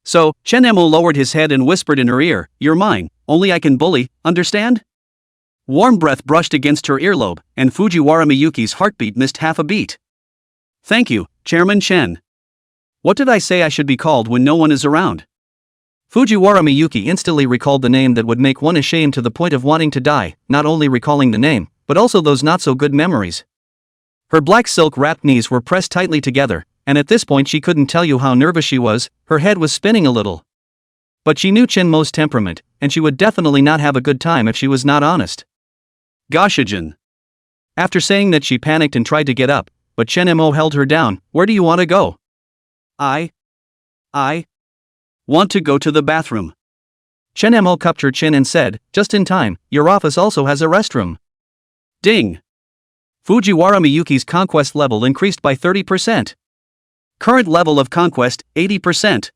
So, Chen Mo lowered his head and whispered in her ear, You're mine, only I can bully, understand? Warm breath brushed against her earlobe, and Fujiwara Miyuki's heartbeat missed half a beat. Thank you, Chairman Chen. What did I say I should be called when no one is around? Fujiwara Miyuki instantly recalled the name that would make one ashamed to the point of wanting to die, not only recalling the name, but also those not-so-good memories. Her black silk-wrapped knees were pressed tightly together, and at this point she couldn't tell you how nervous she was, her head was spinning a little. But she knew Chenmo's temperament, and she would definitely not have a good time if she was not honest. Goshijin. After saying that, she panicked and tried to get up, but Chenmo held her down. Where do you want to go? I want to go to the bathroom. Chenmo cupped her chin and said, just in time, your office also has a restroom. Ding. Fujiwara Miyuki's conquest level increased by 30%. Current level of conquest, 80%.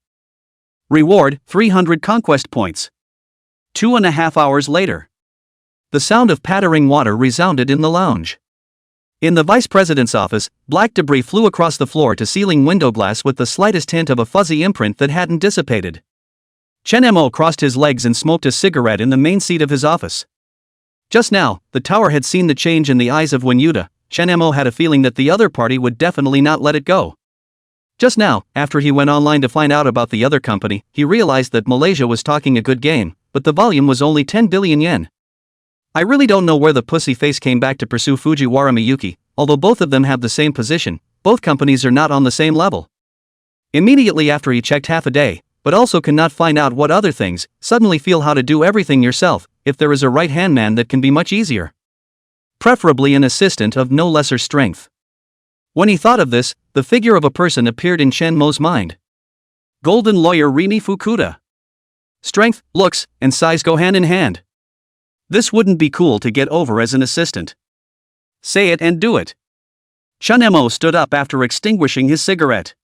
Reward, 300 conquest points. 2.5 hours later. The sound of pattering water resounded in the lounge. In the vice president's office, black debris flew across the floor-to-ceiling window glass with the slightest hint of a fuzzy imprint that hadn't dissipated. Chenmo crossed his legs and smoked a cigarette in the main seat of his office. Just now, the tower had seen the change in the eyes of Wenyuta. Chenmo had a feeling that the other party would definitely not let it go. Just now, after he went online to find out about the other company, he realized that Malaysia was talking a good game, but the volume was only 10 billion yen. I really don't know where the pussy face came back to pursue Fujiwara Miyuki, although both of them have the same position, both companies are not on the same level. Immediately after he checked half a day, but also cannot find out what other things, suddenly feel how to do everything yourself, if there is a right-hand man that can be much easier. Preferably an assistant of no lesser strength. When he thought of this, the figure of a person appeared in Chenmo's mind. Golden lawyer Rimi Fukuda. Strength, looks, and size go hand in hand. This wouldn't be cool to get over as an assistant. Say it and do it. Chenmo stood up after extinguishing his cigarette.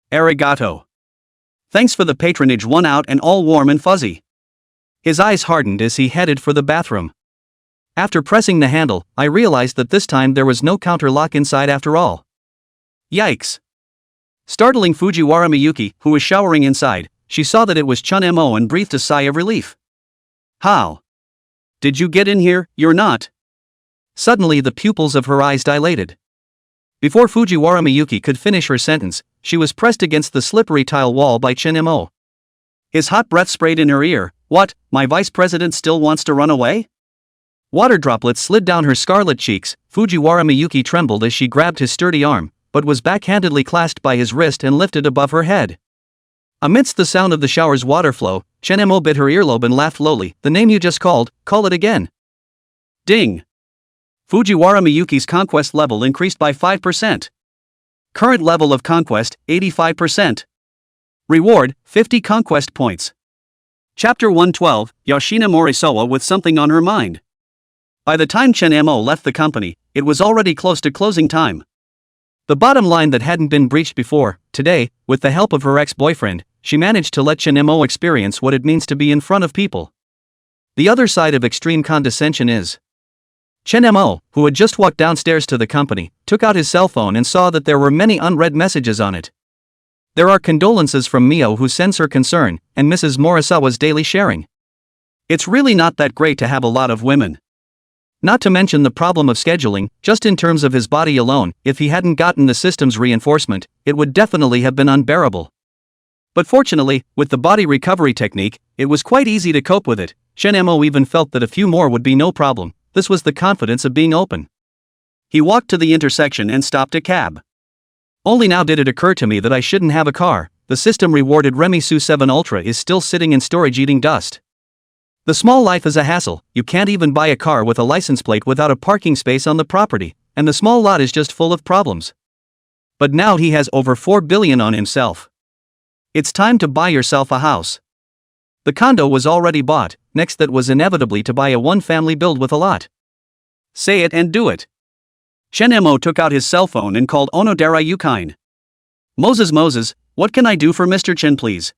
Arigato. Thanks for the patronage, one out and all warm and fuzzy. His eyes hardened as he headed for the bathroom. After pressing the handle, I realized that this time there was no counter lock inside after all. Yikes. Startling Fujiwara Miyuki, who was showering inside, she saw that it was Chenmo and breathed a sigh of relief. How? Did you get in here? You're not. Suddenly the pupils of her eyes dilated. Before Fujiwara Miyuki could finish her sentence, she was pressed against the slippery tile wall by Chenmo. His hot breath sprayed in her ear. What, my vice president still wants to run away? Water droplets slid down her scarlet cheeks. Fujiwara Miyuki trembled as she grabbed his sturdy arm, but was backhandedly clasped by his wrist and lifted above her head. Amidst the sound of the shower's water flow, Chenmo bit her earlobe and laughed lowly. The name you just called, call it again. Ding. Fujiwara Miyuki's conquest level increased by 5%. Current level of conquest, 85%. Reward, 50 conquest points. Chapter 112, Yoshina Morisawa with something on her mind. By the time Chenmo left the company, it was already close to closing time. The bottom line that hadn't been breached before, today, with the help of her ex-boyfriend, she managed to let Chenmo experience what it means to be in front of people. The other side of extreme condescension is Chenmo, who had just walked downstairs to the company, took out his cell phone and saw that there were many unread messages on it. There are condolences from Mio, who sends her concern, and Mrs. Morisawa's daily sharing. It's really not that great to have a lot of women. Not to mention the problem of scheduling. Just in terms of his body alone, if he hadn't gotten the system's reinforcement, it would definitely have been unbearable. But fortunately, with the body recovery technique, it was quite easy to cope with it. Chenmo even felt that a few more would be no problem. This was the confidence of being open. He walked to the intersection and stopped a cab. Only now did it occur to me that I shouldn't have a car. The system rewarded Remisu 7 Ultra is still sitting in storage eating dust. The small life is a hassle. You can't even buy a car with a license plate without a parking space on the property, and the small lot is just full of problems. But now he has over 4 billion on himself. It's time to buy yourself a house. The condo was already bought. Next that was inevitably to buy a one-family build with a lot. Say it and do it. Chenmo took out his cell phone and called Onodera Yukine. Moses, what can I do for Mr. Chen, please?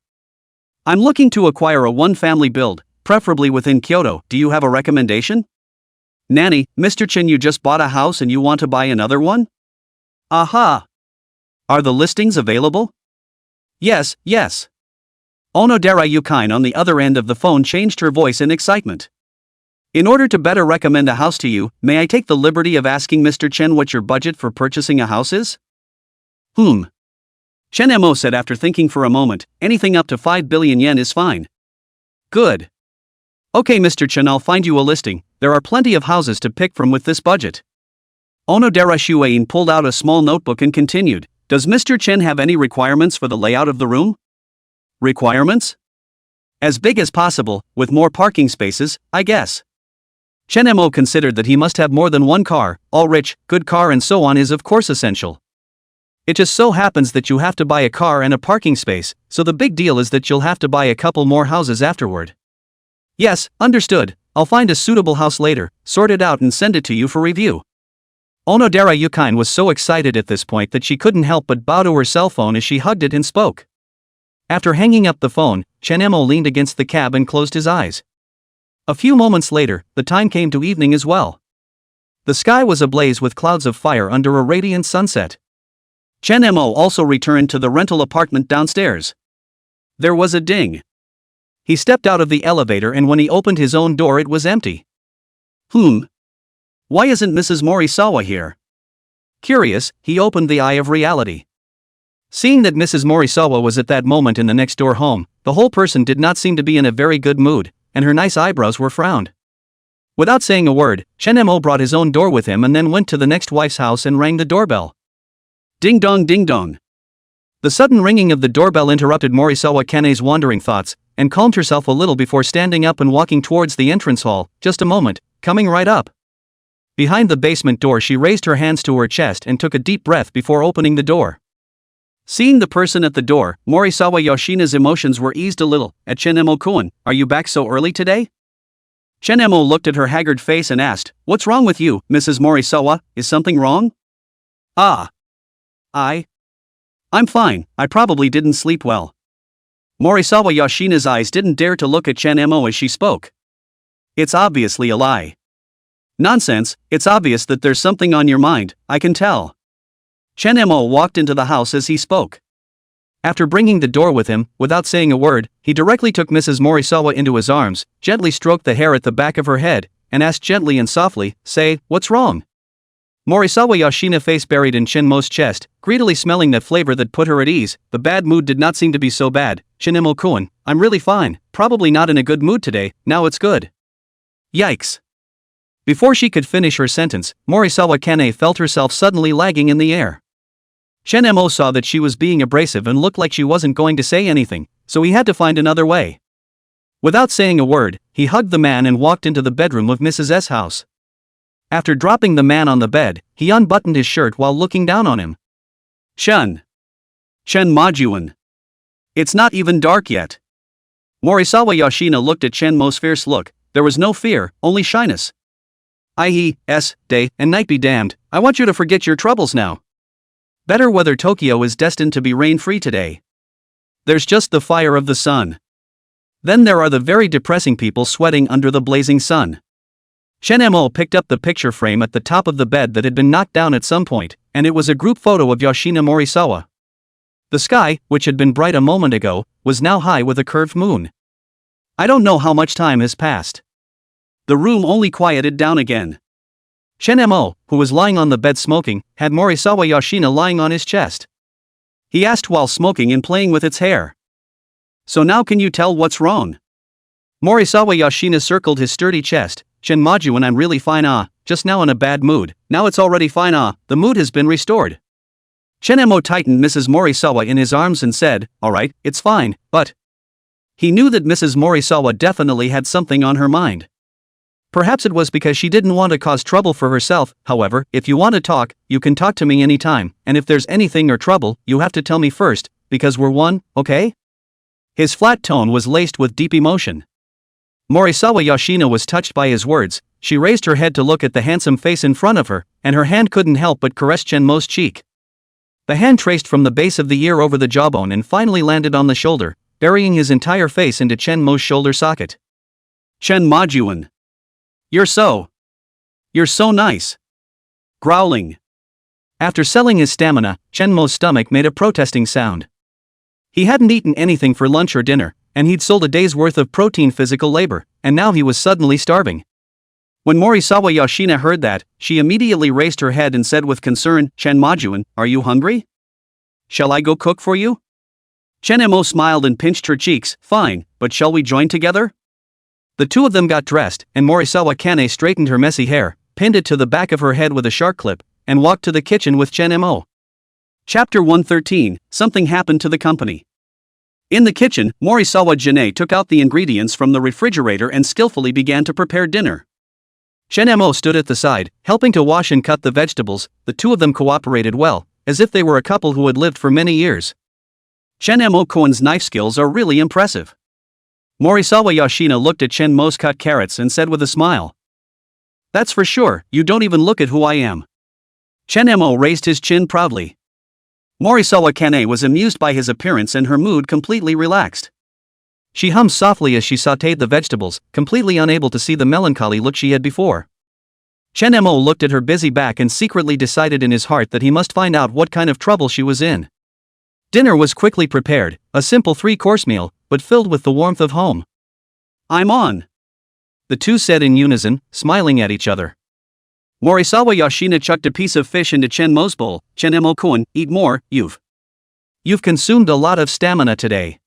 I'm looking to acquire a one-family build, preferably within Kyoto. Do you have a recommendation? Nanny, Mr. Chen, you just bought a house and you want to buy another one? Aha! Are the listings available? Yes. Onodera Yukine on the other end of the phone changed her voice in excitement. In order to better recommend a house to you, may I take the liberty of asking Mr. Chen what your budget for purchasing a house is? Chen Mo said after thinking for a moment, anything up to 5 billion yen is fine. Good. Okay Mr. Chen, I'll find you a listing, there are plenty of houses to pick from with this budget. Onodera Shuein pulled out a small notebook and continued, does Mr. Chen have any requirements for the layout of the room? Requirements? As big as possible, with more parking spaces, I guess. Chen Mo considered that he must have more than one car, all rich, good car and so on is of course essential. It just so happens that you have to buy a car and a parking space, so the big deal is that you'll have to buy a couple more houses afterward. Yes, understood, I'll find a suitable house later, sort it out and send it to you for review. Onodera Yuki was so excited at this point that she couldn't help but bow to her cell phone as she hugged it and spoke. After hanging up the phone, Chen Mo leaned against the cab and closed his eyes. A few moments later, the time came to evening as well. The sky was ablaze with clouds of fire under a radiant sunset. Chen Mo also returned to the rental apartment downstairs. There was a ding. He stepped out of the elevator and when he opened his own door it was empty. Why isn't Mrs. Morisawa here? Curious, he opened the eye of reality. Seeing that Mrs. Morisawa was at that moment in the next door home, the whole person did not seem to be in a very good mood, and her nice eyebrows were frowned. Without saying a word, Chen Mo brought his own door with him and then went to the next wife's house and rang the doorbell. Ding dong ding dong. The sudden ringing of the doorbell interrupted Morisawa Kane's wandering thoughts, and calmed herself a little before standing up and walking towards the entrance hall. Just a moment, coming right up. Behind the basement door she raised her hands to her chest and took a deep breath before opening the door. Seeing the person at the door, Morisawa Yoshina's emotions were eased a little. At Chen Mo-kun, are you back so early today? Chen Mo looked at her haggard face and asked, what's wrong with you, Mrs. Morisawa, is something wrong? I'm fine, I probably didn't sleep well. Morisawa Yoshina's eyes didn't dare to look at Chen Mo as she spoke. It's obviously a lie. Nonsense, it's obvious that there's something on your mind, I can tell. Chen Mo walked into the house as he spoke. After bringing the door with him, without saying a word, he directly took Mrs. Morisawa into his arms, gently stroked the hair at the back of her head, and asked gently and softly, say, what's wrong? Morisawa Yoshina face buried in Chen Mo's chest, greedily smelling that flavor that put her at ease. The bad mood did not seem to be so bad. Chen Mo-kun, I'm really fine, probably not in a good mood today, now it's good. Yikes. Before she could finish her sentence, Morisawa Kane felt herself suddenly lagging in the air. Chen Mo saw that she was being abrasive and looked like she wasn't going to say anything, so he had to find another way. Without saying a word, he hugged the man and walked into the bedroom of Mrs. S. house. After dropping the man on the bed, he unbuttoned his shirt while looking down on him. Chen Majuan. It's not even dark yet. Morisawa Yoshina looked at Chen Mo's fierce look. There was no fear, only shyness. Day and night be damned, I want you to forget your troubles now. Better weather. Tokyo is destined to be rain-free today. There's just the fire of the sun. Then there are the very depressing people sweating under the blazing sun. Chen Mo picked up the picture frame at the top of the bed that had been knocked down at some point, and it was a group photo of Yoshina Morisawa. The sky, which had been bright a moment ago, was now high with a curved moon. I don't know how much time has passed. The room only quieted down again. Chen Mo, who was lying on the bed smoking, had Morisawa Yoshina lying on his chest. He asked while smoking and playing with its hair. So now can you tell what's wrong? Morisawa Yoshina circled his sturdy chest. Chen Majuan, I'm really fine just now in a bad mood, now it's already fine the mood has been restored. Chen Mo tightened Mrs. Morisawa in his arms and said, alright, it's fine, but... He knew that Mrs. Morisawa definitely had something on her mind. Perhaps it was because she didn't want to cause trouble for herself. However, if you want to talk, you can talk to me anytime, and if there's anything or trouble, you have to tell me first, because we're one, okay? His flat tone was laced with deep emotion. Morisawa Yoshina was touched by his words. She raised her head to look at the handsome face in front of her, and her hand couldn't help but caress Chen Mo's cheek. The hand traced from the base of the ear over the jawbone and finally landed on the shoulder, burying his entire face into Chen Mo's shoulder socket. Chen Majuan. You're so nice. Growling. After selling his stamina, Chen Mo's stomach made a protesting sound. He hadn't eaten anything for lunch or dinner, and he'd sold a day's worth of protein physical labor, and now he was suddenly starving. When Morisawa Yoshina heard that, she immediately raised her head and said with concern, Chen Majuan, are you hungry? Shall I go cook for you? Chen-mo smiled and pinched her cheeks. Fine, but shall we join together? The two of them got dressed, and Morisawa Kane straightened her messy hair, pinned it to the back of her head with a shark clip, and walked to the kitchen with Chen-mo. Chapter 113, Something Happened to the Company. In the kitchen, Morisawa Janae took out the ingredients from the refrigerator and skillfully began to prepare dinner. Chen-mo stood at the side, helping to wash and cut the vegetables. The two of them cooperated well, as if they were a couple who had lived for many years. Chen-mo-kun's knife skills are really impressive. Morisawa Yoshina looked at Chen-mo's cut carrots and said with a smile. That's for sure, you don't even look at who I am. Chen-mo raised his chin proudly. Morisawa Kane was amused by his appearance and her mood completely relaxed. She hummed softly as she sautéed the vegetables, completely unable to see the melancholy look she had before. Chen-mo looked at her busy back and secretly decided in his heart that he must find out what kind of trouble she was in. Dinner was quickly prepared, a simple 3-course meal, but filled with the warmth of home. I'm on, the two said in unison, smiling at each other. Morisawa Yoshina chucked a piece of fish into Chen-mo's bowl. Chen-mo-kun, eat more, you've consumed a lot of stamina today.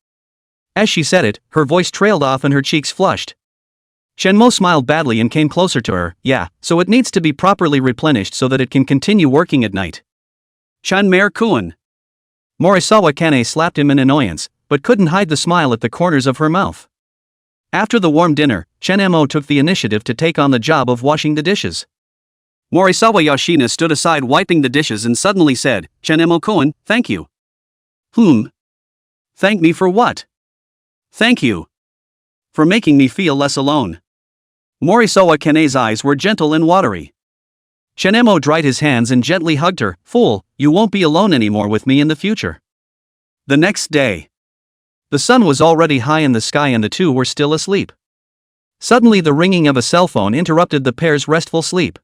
As she said it, her voice trailed off and her cheeks flushed. Chen-mo smiled badly and came closer to her. Yeah, so it needs to be properly replenished so that it can continue working at night. Chanmare-kun. Morisawa Kane slapped him in annoyance, but couldn't hide the smile at the corners of her mouth. After the warm dinner, Chen-mo took the initiative to take on the job of washing the dishes. Morisawa Yoshina stood aside wiping the dishes and suddenly said, Chen-mo-kun, thank you. Thank me for what? Thank you. For making me feel less alone. Morisawa Kane's eyes were gentle and watery. Chen-mo dried his hands and gently hugged her. Fool, you won't be alone anymore with me in the future. The next day. The sun was already high in the sky and the two were still asleep. Suddenly the ringing of a cell phone interrupted the pair's restful sleep.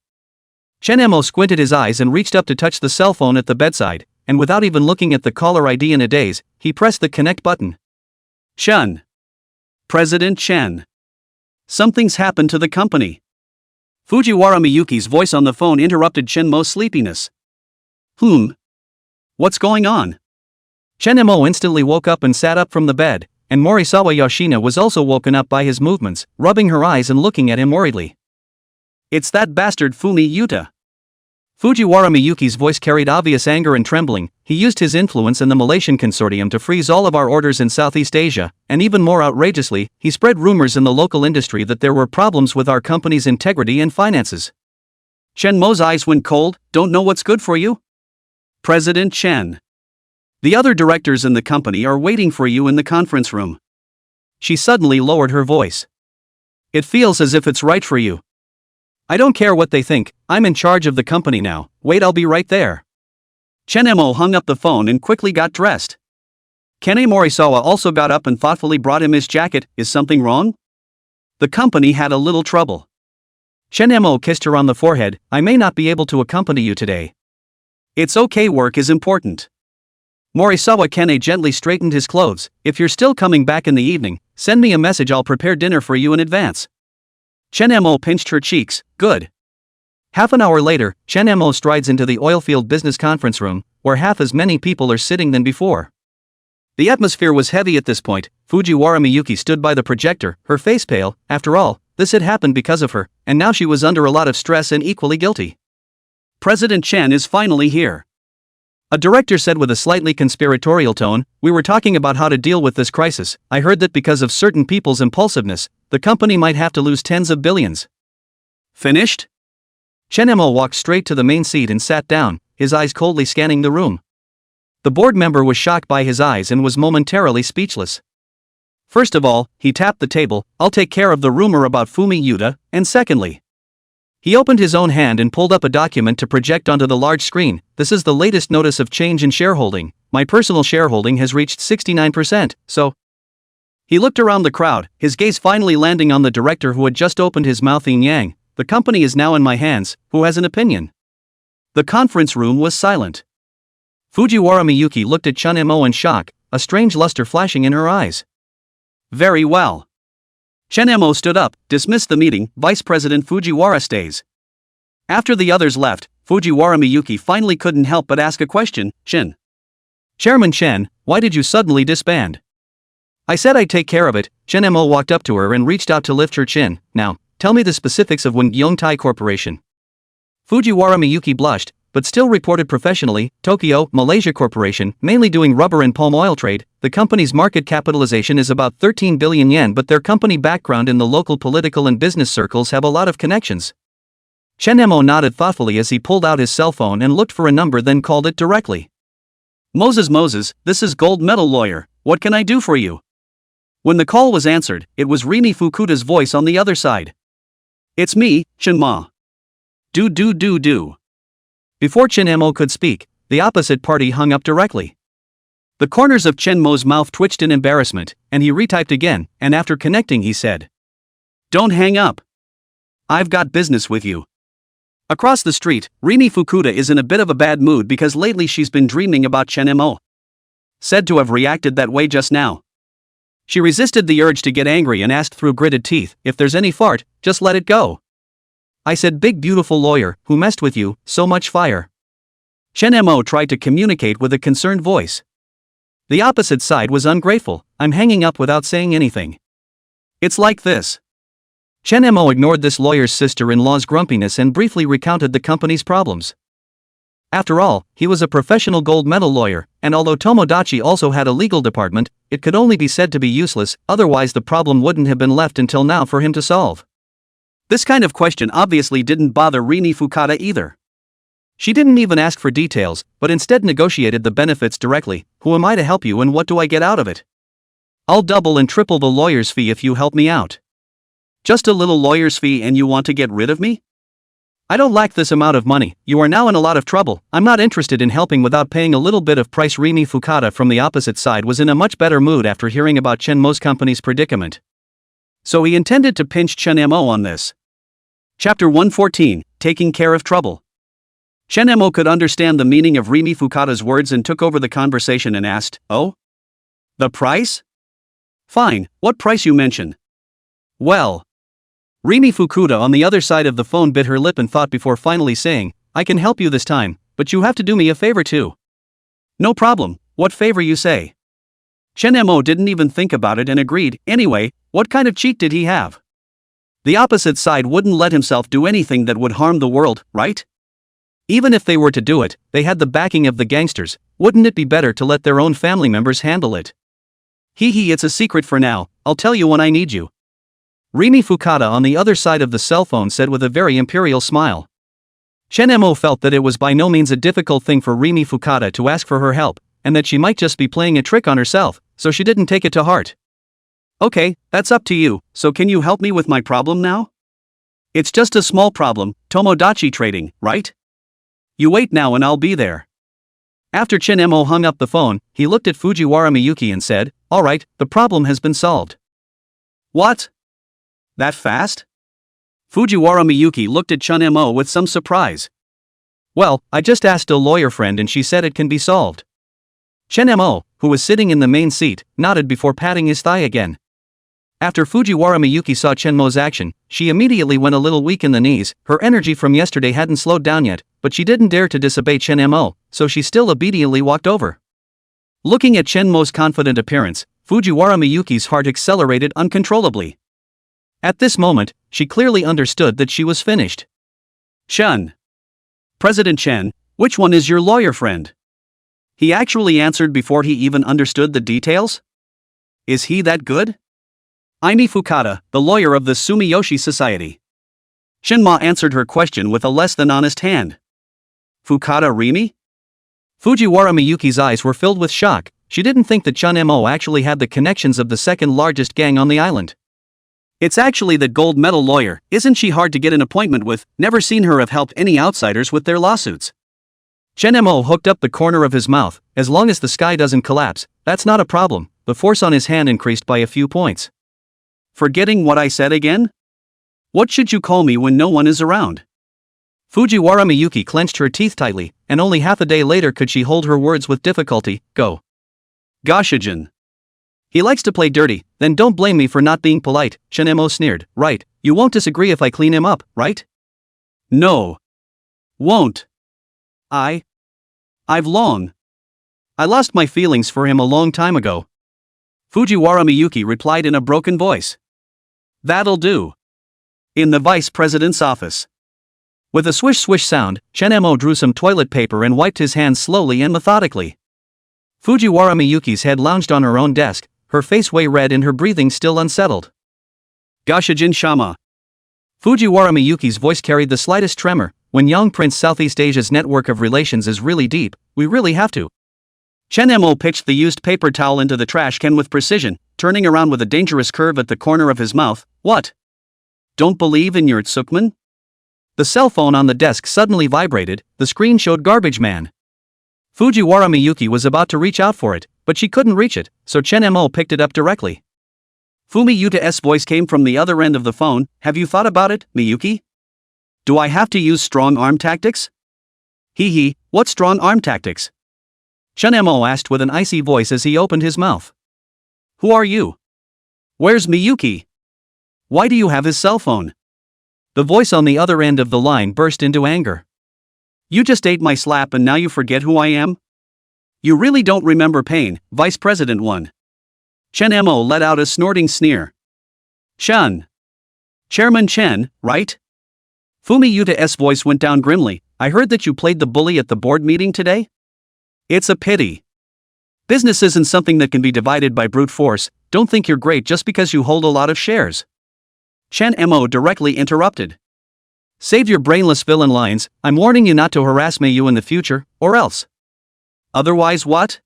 Chen-mo squinted his eyes and reached up to touch the cell phone at the bedside, and without even looking at the caller ID in a daze, he pressed the connect button. Shun. President Chen. Something's happened to the company. Fujiwara Miyuki's voice on the phone interrupted Chen-mo's sleepiness. What's going on? Chen-mo instantly woke up and sat up from the bed, and Morisawa Yoshina was also woken up by his movements, rubbing her eyes and looking at him worriedly. It's that bastard Fumi Yuta. Fujiwara Miyuki's voice carried obvious anger and trembling. He used his influence in the Malaysian consortium to freeze all of our orders in Southeast Asia, and even more outrageously, he spread rumors in the local industry that there were problems with our company's integrity and finances. Chen-mo's eyes went cold. Don't know what's good for you? President Chen. The other directors in the company are waiting for you in the conference room. She suddenly lowered her voice. It feels as if it's right for you. I don't care what they think, I'm in charge of the company now. Wait, I'll be right there. Chen-mo hung up the phone and quickly got dressed. Kane Morisawa also got up and thoughtfully brought him his jacket. Is something wrong? The company had a little trouble. Chen-mo kissed her on the forehead. I may not be able to accompany you today. It's okay, work is important. Morisawa Kane gently straightened his clothes. If you're still coming back in the evening, send me a message, I'll prepare dinner for you in advance. Chen-mo pinched her cheeks. Good. Half an hour later, Chen-mo strides into the oilfield business conference room, where half as many people are sitting than before. The atmosphere was heavy at this point. Fujiwara Miyuki stood by the projector, her face pale. After all, this had happened because of her, and now she was under a lot of stress and equally guilty. President Chen is finally here. A director said with a slightly conspiratorial tone, we were talking about how to deal with this crisis. I heard that because of certain people's impulsiveness, the company might have to lose tens of billions. Finished? Chen-mo walked straight to the main seat and sat down, his eyes coldly scanning the room. The board member was shocked by his eyes and was momentarily speechless. First of all, he tapped the table. I'll take care of the rumor about Fumi Yuta, and secondly, he opened his own hand and pulled up a document to project onto the large screen. This is the latest notice of change in shareholding. My personal shareholding has reached 69%, so... He looked around the crowd, his gaze finally landing on the director who had just opened his mouth. Yang, the company is now in my hands, who has an opinion? The conference room was silent. Fujiwara Miyuki looked at Chen-mo in shock, a strange luster flashing in her eyes. Very well. Chen-mo stood up, dismissed the meeting. Vice President Fujiwara stays. After the others left, Fujiwara Miyuki finally couldn't help but ask a question. Shin. Chairman Chen, why did you suddenly disband? I said I'd take care of it. Chen Mo walked up to her and reached out to lift her chin. Now, tell me the specifics of Yongtai Corporation. Fujiwara Miyuki blushed, but still reported professionally. Tokyo, Malaysia Corporation, mainly doing rubber and palm oil trade. The company's market capitalization is about 13 billion yen, but their company background in the local political and business circles have a lot of connections. Chen Mo nodded thoughtfully as he pulled out his cell phone and looked for a number, then called it directly. Moses, this is Gold Medal Lawyer. What can I do for you? When the call was answered, it was Rimi Fukuta's voice on the other side. It's me, Chen Ma. Do. Before Chen Mo could speak, the opposite party hung up directly. The corners of Chen Mo's mouth twitched in embarrassment, and he retyped again, and after connecting he said, Don't hang up. I've got business with you. Across the street, Rimi Fukuta is in a bit of a bad mood because lately she's been dreaming about Chen Mo. Said to have reacted that way just now. She resisted the urge to get angry and asked through gritted teeth, if there's any fart, just let it go. I said, big beautiful lawyer, who messed with you, so much fire. Chen Mo tried to communicate with a concerned voice. The opposite side was ungrateful. I'm hanging up without saying anything. It's like this. Chen Mo ignored this lawyer's sister-in-law's grumpiness and briefly recounted the company's problems. After all, he was a professional gold medal lawyer, and although Tomodachi also had a legal department, it could only be said to be useless, otherwise the problem wouldn't have been left until now for him to solve. This kind of question obviously didn't bother Rimi Fukuta either. She didn't even ask for details, but instead negotiated the benefits directly. Who am I to help you and what do I get out of it? I'll double and triple the lawyer's fee if you help me out. Just a little lawyer's fee and you want to get rid of me? I don't lack this amount of money. You are now in a lot of trouble. I'm not interested in helping without paying a little bit of price. Rimi Fukuta from the opposite side was in a much better mood after hearing about Chen Mo's company's predicament. So he intended to pinch Chen Mo on this. Chapter 114, Taking Care of Trouble. Chen Mo could understand the meaning of Rimi Fukuta's words and took over the conversation and asked, Oh? The price? Fine, what price you mention? Well. Rimi Fukuta on the other side of the phone bit her lip and thought before finally saying, I can help you this time, but you have to do me a favor too. No problem, what favor you say? Chen Mo didn't even think about it and agreed. Anyway, what kind of cheat did he have? The opposite side wouldn't let himself do anything that would harm the world, right? Even if they were to do it, they had the backing of the gangsters. Wouldn't it be better to let their own family members handle it? It's a secret for now, I'll tell you when I need you. Rimi Fukuta on the other side of the cell phone said with a very imperial smile. Chen Mo felt that it was by no means a difficult thing for Rimi Fukuta to ask for her help, and that she might just be playing a trick on herself, so she didn't take it to heart. Okay, that's up to you, so can you help me with my problem now? It's just a small problem, Tomodachi trading, right? You wait now and I'll be there. After Chen Mo hung up the phone, he looked at Fujiwara Miyuki and said, Alright, the problem has been solved. What? That fast? Fujiwara Miyuki looked at Chen Mo with some surprise. Well, I just asked a lawyer friend and she said it can be solved. Chen Mo, who was sitting in the main seat, nodded before patting his thigh again. After Fujiwara Miyuki saw Chen Mo's action, she immediately went a little weak in the knees. Her energy from yesterday hadn't slowed down yet, but she didn't dare to disobey Chen Mo, so she still obediently walked over. Looking at Chen Mo's confident appearance, Fujiwara Miyuki's heart accelerated uncontrollably. At this moment, she clearly understood that she was finished. Chen. President Chen, which one is your lawyer friend? He actually answered before he even understood the details? Is he that good? Rimi Fukuta, the lawyer of the Sumiyoshi Society. Shinma answered her question with a less than honest hand. Fukuta Rimi? Fujiwara Miyuki's eyes were filled with shock. She didn't think that Chen Mo actually had the connections of the second largest gang on the island. It's actually that gold medal lawyer. Isn't she hard to get an appointment with? Never seen her have helped any outsiders with their lawsuits. Chen Mo hooked up the corner of his mouth. As long as the sky doesn't collapse, that's not a problem. The force on his hand increased by a few points. Forgetting what I said again? What should you call me when no one is around? Fujiwara Miyuki clenched her teeth tightly, and only half a day later could she hold her words with difficulty. Go. Goshijin. He likes to play dirty, then don't blame me for not being polite, Chen Mo sneered. Right, you won't disagree if I clean him up, right? No. Won't. I've long. I lost my feelings for him a long time ago. Fujiwara Miyuki replied in a broken voice. That'll do. In the vice president's office. With a swish-swish sound, Chen-mo drew some toilet paper and wiped his hands slowly and methodically. Fujiwara Miyuki's head lounged on her own desk, her face way red and her breathing still unsettled. Gashijin Shama. Fujiwara Miyuki's voice carried the slightest tremor. When young Prince Southeast Asia's network of relations is really deep, we really have to. Chen-mo pitched the used paper towel into the trash can with precision, turning around with a dangerous curve at the corner of his mouth. What? Don't believe in your tsukman? The cell phone on the desk suddenly vibrated, the screen showed Garbage Man. Fujiwara Miyuki was about to reach out for it, but she couldn't reach it, so Chen-mo picked it up directly. Fumi Yuta's voice came from the other end of the phone. Have you thought about it, Miyuki? Do I have to use strong arm tactics? Hee, what strong arm tactics? Chen-mo asked with an icy voice as he opened his mouth. Who are you? Where's Miyuki? Why do you have his cell phone? The voice on the other end of the line burst into anger. You just ate my slap and now you forget who I am? You really don't remember pain, Vice President 1. Chen-mo let out a snorting sneer. Chen. Chairman Chen, right? Fumi Yuta's voice went down grimly. I heard that you played the bully at the board meeting today? It's a pity. Business isn't something that can be divided by brute force. Don't think you're great just because you hold a lot of shares. Chen-mo directly interrupted. Save your brainless villain lines. I'm warning you not to harass me in the future, or else. Otherwise what?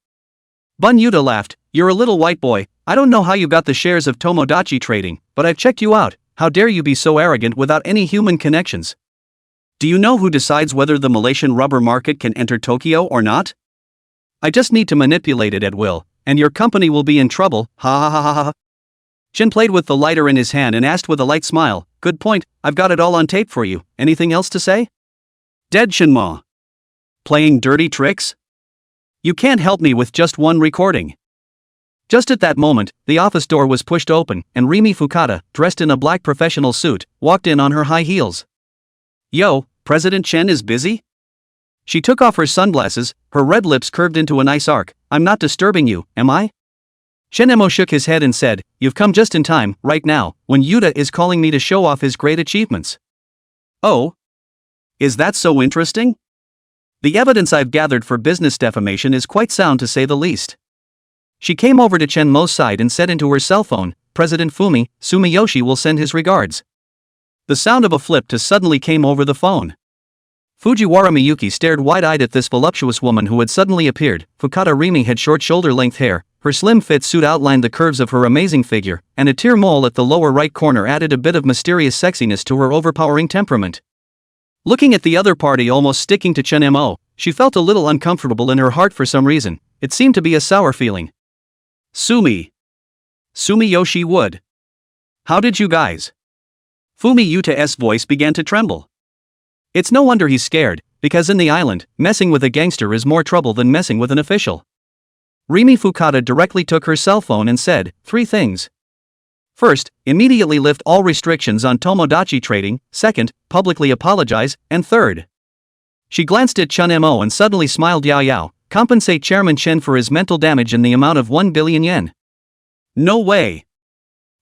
Bun Yuta laughed. You're a little white boy. I don't know how you got the shares of Tomodachi Trading, but I've checked you out. How dare you be so arrogant without any human connections? Do you know who decides whether the Malaysian rubber market can enter Tokyo or not? I just need to manipulate it at will, and your company will be in trouble. Ha ha ha ha ha. Chen played with the lighter in his hand and asked with a light smile, good point, I've got it all on tape for you. Anything else to say? Dead Shinma. Playing dirty tricks? You can't help me with just one recording. Just at that moment, the office door was pushed open, and Rimi Fukada, dressed in a black professional suit, walked in on her high heels. Yo, President Chen is busy? She took off her sunglasses, her red lips curved into a nice arc. I'm not disturbing you, am I? Chen-mo shook his head and said, you've come just in time, right now, when Yuta is calling me to show off his great achievements. Oh? Is that so interesting? The evidence I've gathered for business defamation is quite sound to say the least. She came over to Chen-mo's side and said into her cell phone, President Fumi, Sumiyoshi will send his regards. The sound of a flip suddenly came over the phone. Fujiwara Miyuki stared wide-eyed at this voluptuous woman who had suddenly appeared. Fukada Rimi had short shoulder-length hair, her slim-fit suit outlined the curves of her amazing figure, and a tear mole at the lower right corner added a bit of mysterious sexiness to her overpowering temperament. Looking at the other party almost sticking to Chen-mo, she felt a little uncomfortable in her heart for some reason. It seemed to be a sour feeling. Sumiyoshi would. How did you guys? Fumi Yuta's voice began to tremble. It's no wonder he's scared, because in the island, messing with a gangster is more trouble than messing with an official. Rimi Fukada directly took her cell phone and said, 3 things. First, immediately lift all restrictions on Tomodachi Trading. Second, publicly apologize. And third. She glanced at Chen-mo and suddenly smiled. Yao, compensate Chairman Chen for his mental damage in the amount of 1 billion yen. No way.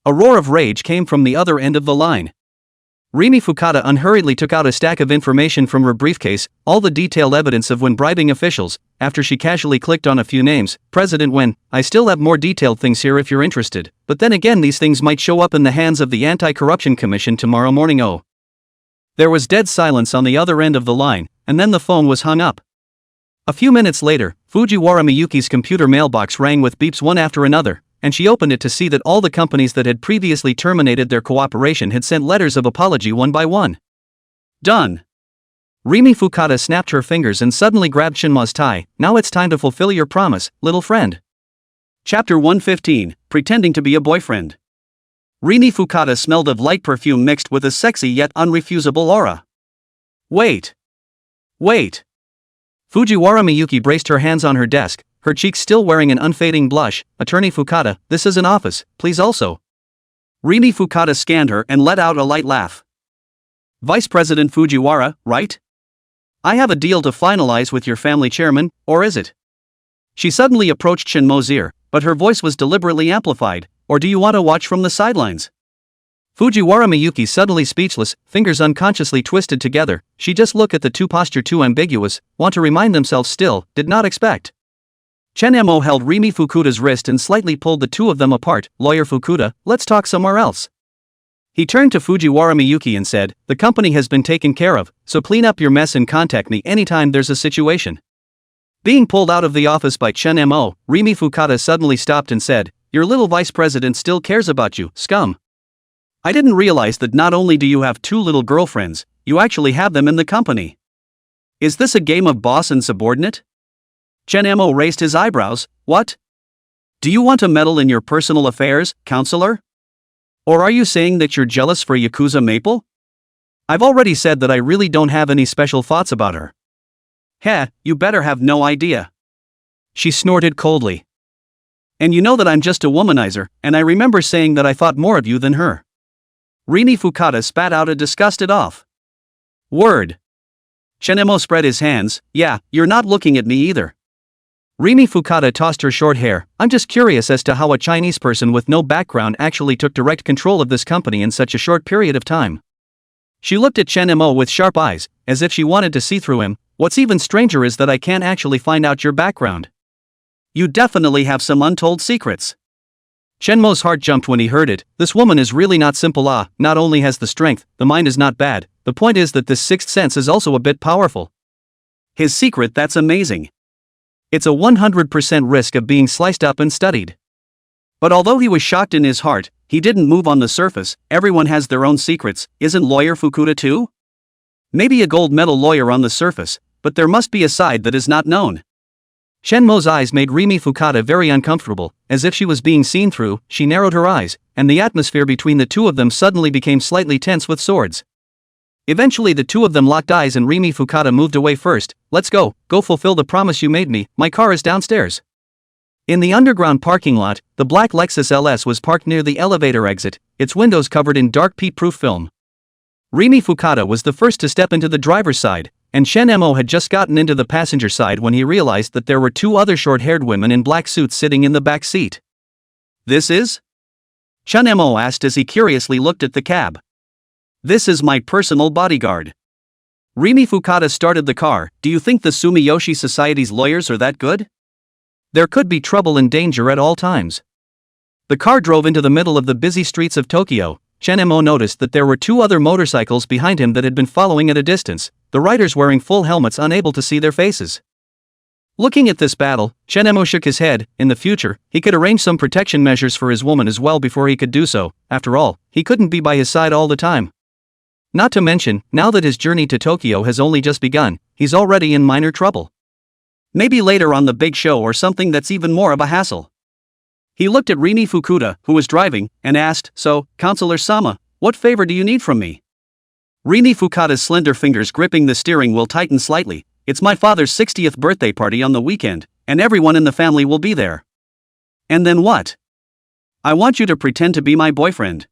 A roar of rage came from the other end of the line. Rimi Fukada unhurriedly took out a stack of information from her briefcase, all the detailed evidence of when bribing officials. After she casually clicked on a few names, President Wen, I still have more detailed things here if you're interested, but then again these things might show up in the hands of the Anti-Corruption Commission tomorrow morning. Oh. There was dead silence on the other end of the line, and then the phone was hung up. A few minutes later, Fujiwara Miyuki's computer mailbox rang with beeps one after another, and she opened it to see that all the companies that had previously terminated their cooperation had sent letters of apology one by one. Done. Rimi Fukada snapped her fingers and suddenly grabbed Shinma's tie. Now it's time to fulfill your promise, little friend. Chapter 115, Pretending to be a Boyfriend. Rimi Fukada smelled of light perfume mixed with a sexy yet unrefusable aura. Wait. Fujiwara Miyuki braced her hands on her desk, her cheeks still wearing an unfading blush. Attorney Fukada, this is an office, please also. Rimi Fukada scanned her and let out a light laugh. Vice President Fujiwara, right? I have a deal to finalize with your family chairman, or is it? She suddenly approached Shinmo's ear, but her voice was deliberately amplified. Or do you want to watch from the sidelines? Fujiwara Miyuki suddenly speechless, fingers unconsciously twisted together. She just looked at the two posture too ambiguous, want to remind themselves still, did not expect. Chen-mo held Rimi Fukuda's wrist and slightly pulled the two of them apart. Lawyer Fukuda, let's talk somewhere else. He turned to Fujiwara Miyuki and said, the company has been taken care of, so clean up your mess and contact me anytime there's a situation. Being pulled out of the office by Chen-mo, Rimi Fukuda suddenly stopped and said, your little vice president still cares about you, scum. I didn't realize that not only do you have two little girlfriends, you actually have them in the company. Is this a game of boss and subordinate? Chen-mo raised his eyebrows. What? Do you want to meddle in your personal affairs, counselor? Or are you saying that you're jealous for Yakuza Maple? I've already said that I really don't have any special thoughts about her. Heh, you better have no idea. She snorted coldly. And you know that I'm just a womanizer, and I remember saying that I thought more of you than her. Rimi Fukuda spat out a disgusted off. Word. Chen-mo spread his hands. Yeah, you're not looking at me either. Rimi Fukuda tossed her short hair. I'm just curious as to how a Chinese person with no background actually took direct control of this company in such a short period of time. She looked at Chen-mo with sharp eyes, as if she wanted to see through him. What's even stranger is that I can't actually find out your background. You definitely have some untold secrets. Chen-mo's heart jumped when he heard it. This woman is really not simple. Not only has the strength, the mind is not bad. The point is that this sixth sense is also a bit powerful. His secret, that's amazing. It's a 100% risk of being sliced up and studied. But although he was shocked in his heart, he didn't move on the surface. Everyone has their own secrets, isn't Lawyer Fukuda too? Maybe a gold medal lawyer on the surface, but there must be a side that is not known. Chen-mo's eyes made Rimi Fukuda very uncomfortable, as if she was being seen through. She narrowed her eyes, and the atmosphere between the two of them suddenly became slightly tense with swords. Eventually the two of them locked eyes and Rimi Fukuda moved away first. Let's go fulfill the promise you made me, my car is downstairs. In the underground parking lot, the black Lexus LS was parked near the elevator exit, its windows covered in dark peat-proof film. Rimi Fukuda was the first to step into the driver's side, and Chen-mo had just gotten into the passenger side when he realized that there were two other short-haired women in black suits sitting in the back seat. This is? Chen-mo asked as he curiously looked at the cab. This is my personal bodyguard. Rimi Fukuda started the car. Do you think the Sumiyoshi Society's lawyers are that good? There could be trouble and danger at all times. The car drove into the middle of the busy streets of Tokyo. Chen-mo noticed that there were two other motorcycles behind him that had been following at a distance, the riders wearing full helmets unable to see their faces. Looking at this battle, Chen-mo shook his head. In the future, he could arrange some protection measures for his woman as well before he could do so. After all, he couldn't be by his side all the time. Not to mention, now that his journey to Tokyo has only just begun, he's already in minor trouble. Maybe later on the big show or something that's even more of a hassle. He looked at Rimi Fukuda, who was driving, and asked, so, Counselor Sama, what favor do you need from me? Rimi Fukuda's slender fingers gripping the steering wheel tightened slightly. It's my father's 60th birthday party on the weekend, and everyone in the family will be there. And then what? I want you to pretend to be my boyfriend.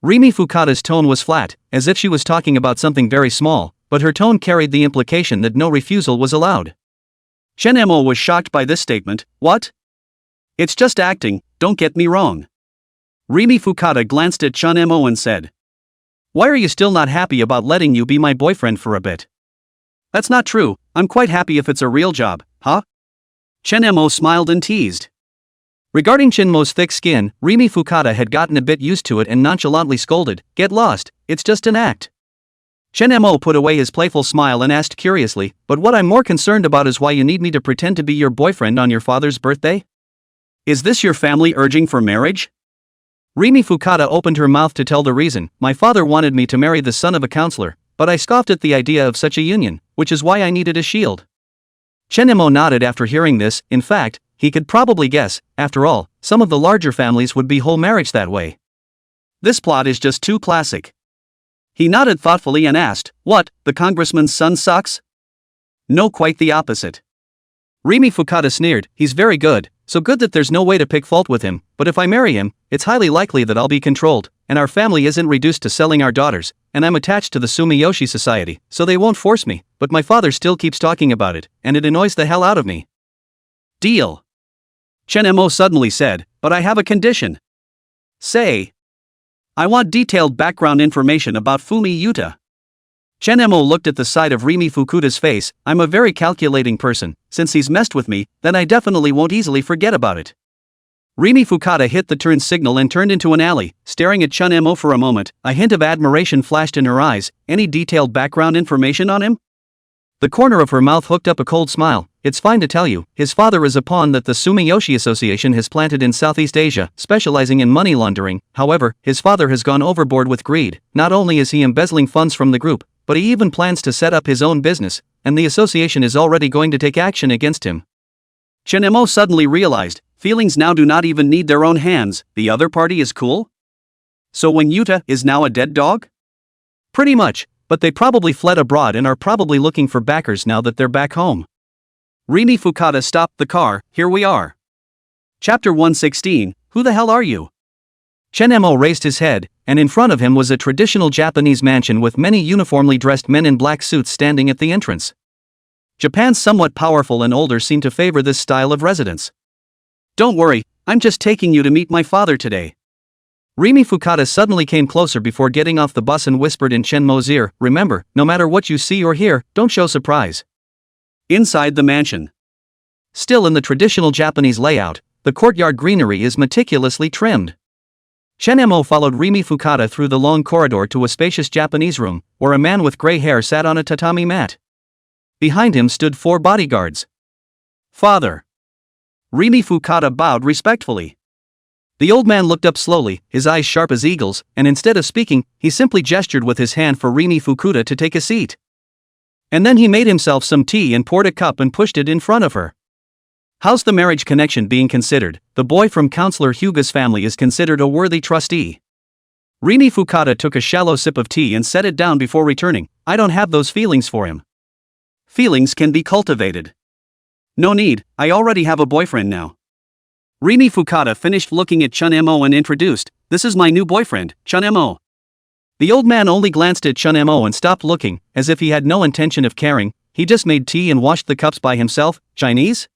Rimi Fukuda's tone was flat, as if she was talking about something very small, but her tone carried the implication that no refusal was allowed. Chen-mo was shocked by this statement. What? It's just acting, don't get me wrong. Rimi Fukuda glanced at Chen-mo and said, why are you still not happy about letting you be my boyfriend for a bit? That's not true, I'm quite happy if it's a real job, huh? Chen-mo smiled and teased. Regarding Chen-mo's thick skin, Rimi Fukuda had gotten a bit used to it and nonchalantly scolded, get lost, it's just an act. Chen-mo put away his playful smile and asked curiously, but what I'm more concerned about is why you need me to pretend to be your boyfriend on your father's birthday? Is this your family urging for marriage? Rimi Fukuda opened her mouth to tell the reason. My father wanted me to marry the son of a counselor, but I scoffed at the idea of such a union, which is why I needed a shield. Chen-mo nodded after hearing this. In fact, he could probably guess, after all, some of the larger families would be whole marriage that way. This plot is just too classic. He nodded thoughtfully and asked, what, the congressman's son sucks? No, quite the opposite. Rimi Fukuda sneered, he's very good, so good that there's no way to pick fault with him, but if I marry him, it's highly likely that I'll be controlled, and our family isn't reduced to selling our daughters, and I'm attached to the Sumiyoshi Society, so they won't force me, but my father still keeps talking about it, and it annoys the hell out of me. Deal. Chen Mo suddenly said, but I have a condition. Say. I want detailed background information about Fumi Yuta. Chen Mo looked at the side of Rimi Fukuta's face. I'm a very calculating person, since he's messed with me, then I definitely won't easily forget about it. Rimi Fukuta hit the turn signal and turned into an alley, staring at Chen Mo for a moment. A hint of admiration flashed in her eyes. Any detailed background information on him? The corner of her mouth hooked up a cold smile. It's fine to tell you, his father is a pawn that the Sumiyoshi Association has planted in Southeast Asia, specializing in money laundering. However, his father has gone overboard with greed. Not only is he embezzling funds from the group, but he even plans to set up his own business, and the association is already going to take action against him. Chen Mo suddenly realized, feelings now do not even need their own hands. The other party is cool? So when Yuta is now a dead dog? Pretty much, but they probably fled abroad and are probably looking for backers now that they're back home. Rimi Fukuta stopped the car. Here we are. Chapter 116, Who the hell are you? Chen Mo raised his head, and in front of him was a traditional Japanese mansion with many uniformly dressed men in black suits standing at the entrance. Japan's somewhat powerful and older seem to favor this style of residence. Don't worry, I'm just taking you to meet my father today. Rimi Fukuta suddenly came closer before getting off the bus and whispered in Chen Mo's ear, remember, no matter what you see or hear, don't show surprise. Inside the mansion. Still in the traditional Japanese layout, the courtyard greenery is meticulously trimmed. Chen Mo followed Rimi Fukuta through the long corridor to a spacious Japanese room, where a man with gray hair sat on a tatami mat. Behind him stood 4 bodyguards. Father. Rimi Fukuta bowed respectfully. The old man looked up slowly, his eyes sharp as eagles, and instead of speaking, he simply gestured with his hand for Rimi Fukuta to take a seat. And then he made himself some tea and poured a cup and pushed it in front of her. How's the marriage connection being considered? The boy from Counselor Hyuga's family is considered a worthy trustee. Rimi Fukuta took a shallow sip of tea and set it down before returning. I don't have those feelings for him. Feelings can be cultivated. No need, I already have a boyfriend now. Rimi Fukuta finished looking at Chen Mo and introduced, this is my new boyfriend, Chen Mo. The old man only glanced at Chen Mo and stopped looking, as if he had no intention of caring. He just made tea and washed the cups by himself. Chinese?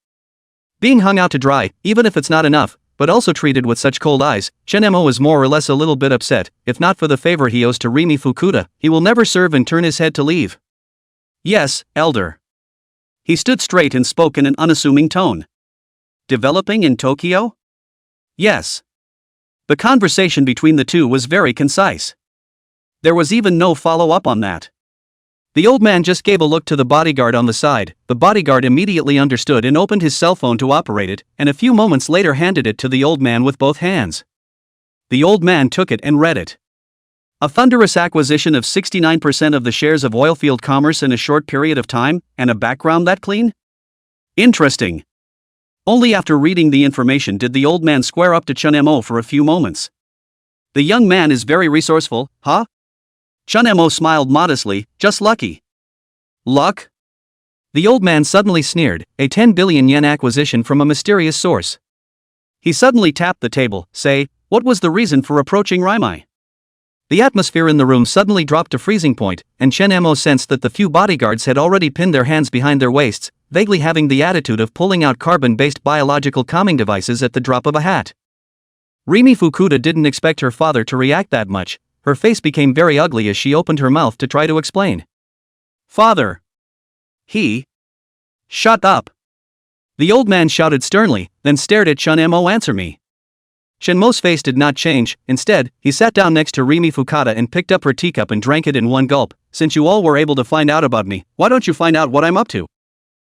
Being hung out to dry, even if it's not enough, but also treated with such cold eyes, Chen Mo is more or less a little bit upset. If not for the favor he owes to Rimi Fukuta, he will never serve and turn his head to leave. Yes, elder. He stood straight and spoke in an unassuming tone. Developing in Tokyo? Yes. The conversation between the two was very concise. There was even no follow-up on that. The old man just gave a look to the bodyguard on the side. The bodyguard immediately understood and opened his cell phone to operate it, and a few moments later handed it to the old man with both hands. The old man took it and read it. A thunderous acquisition of 69% of the shares of Oilfield Commerce in a short period of time, and a background that clean? Interesting. Only after reading the information did the old man square up to Chen Mo for a few moments. The young man is very resourceful, huh? Chen Mo smiled modestly, just lucky. Luck? The old man suddenly sneered, a 10 billion yen acquisition from a mysterious source. He suddenly tapped the table, say, what was the reason for approaching Raimai? The atmosphere in the room suddenly dropped to freezing point, and Chen Mo sensed that the few bodyguards had already pinned their hands behind their waists, vaguely having the attitude of pulling out carbon-based biological calming devices at the drop of a hat. Rimi Fukuta didn't expect her father to react that much. Her face became very ugly as she opened her mouth to try to explain. Father. He. Shut up. The old man shouted sternly, then stared at Chen Mo. Answer me. Chen Mo's face did not change. Instead, he sat down next to Rimi Fukuta and picked up her teacup and drank it in one gulp. Since you all were able to find out about me, why don't you find out what I'm up to?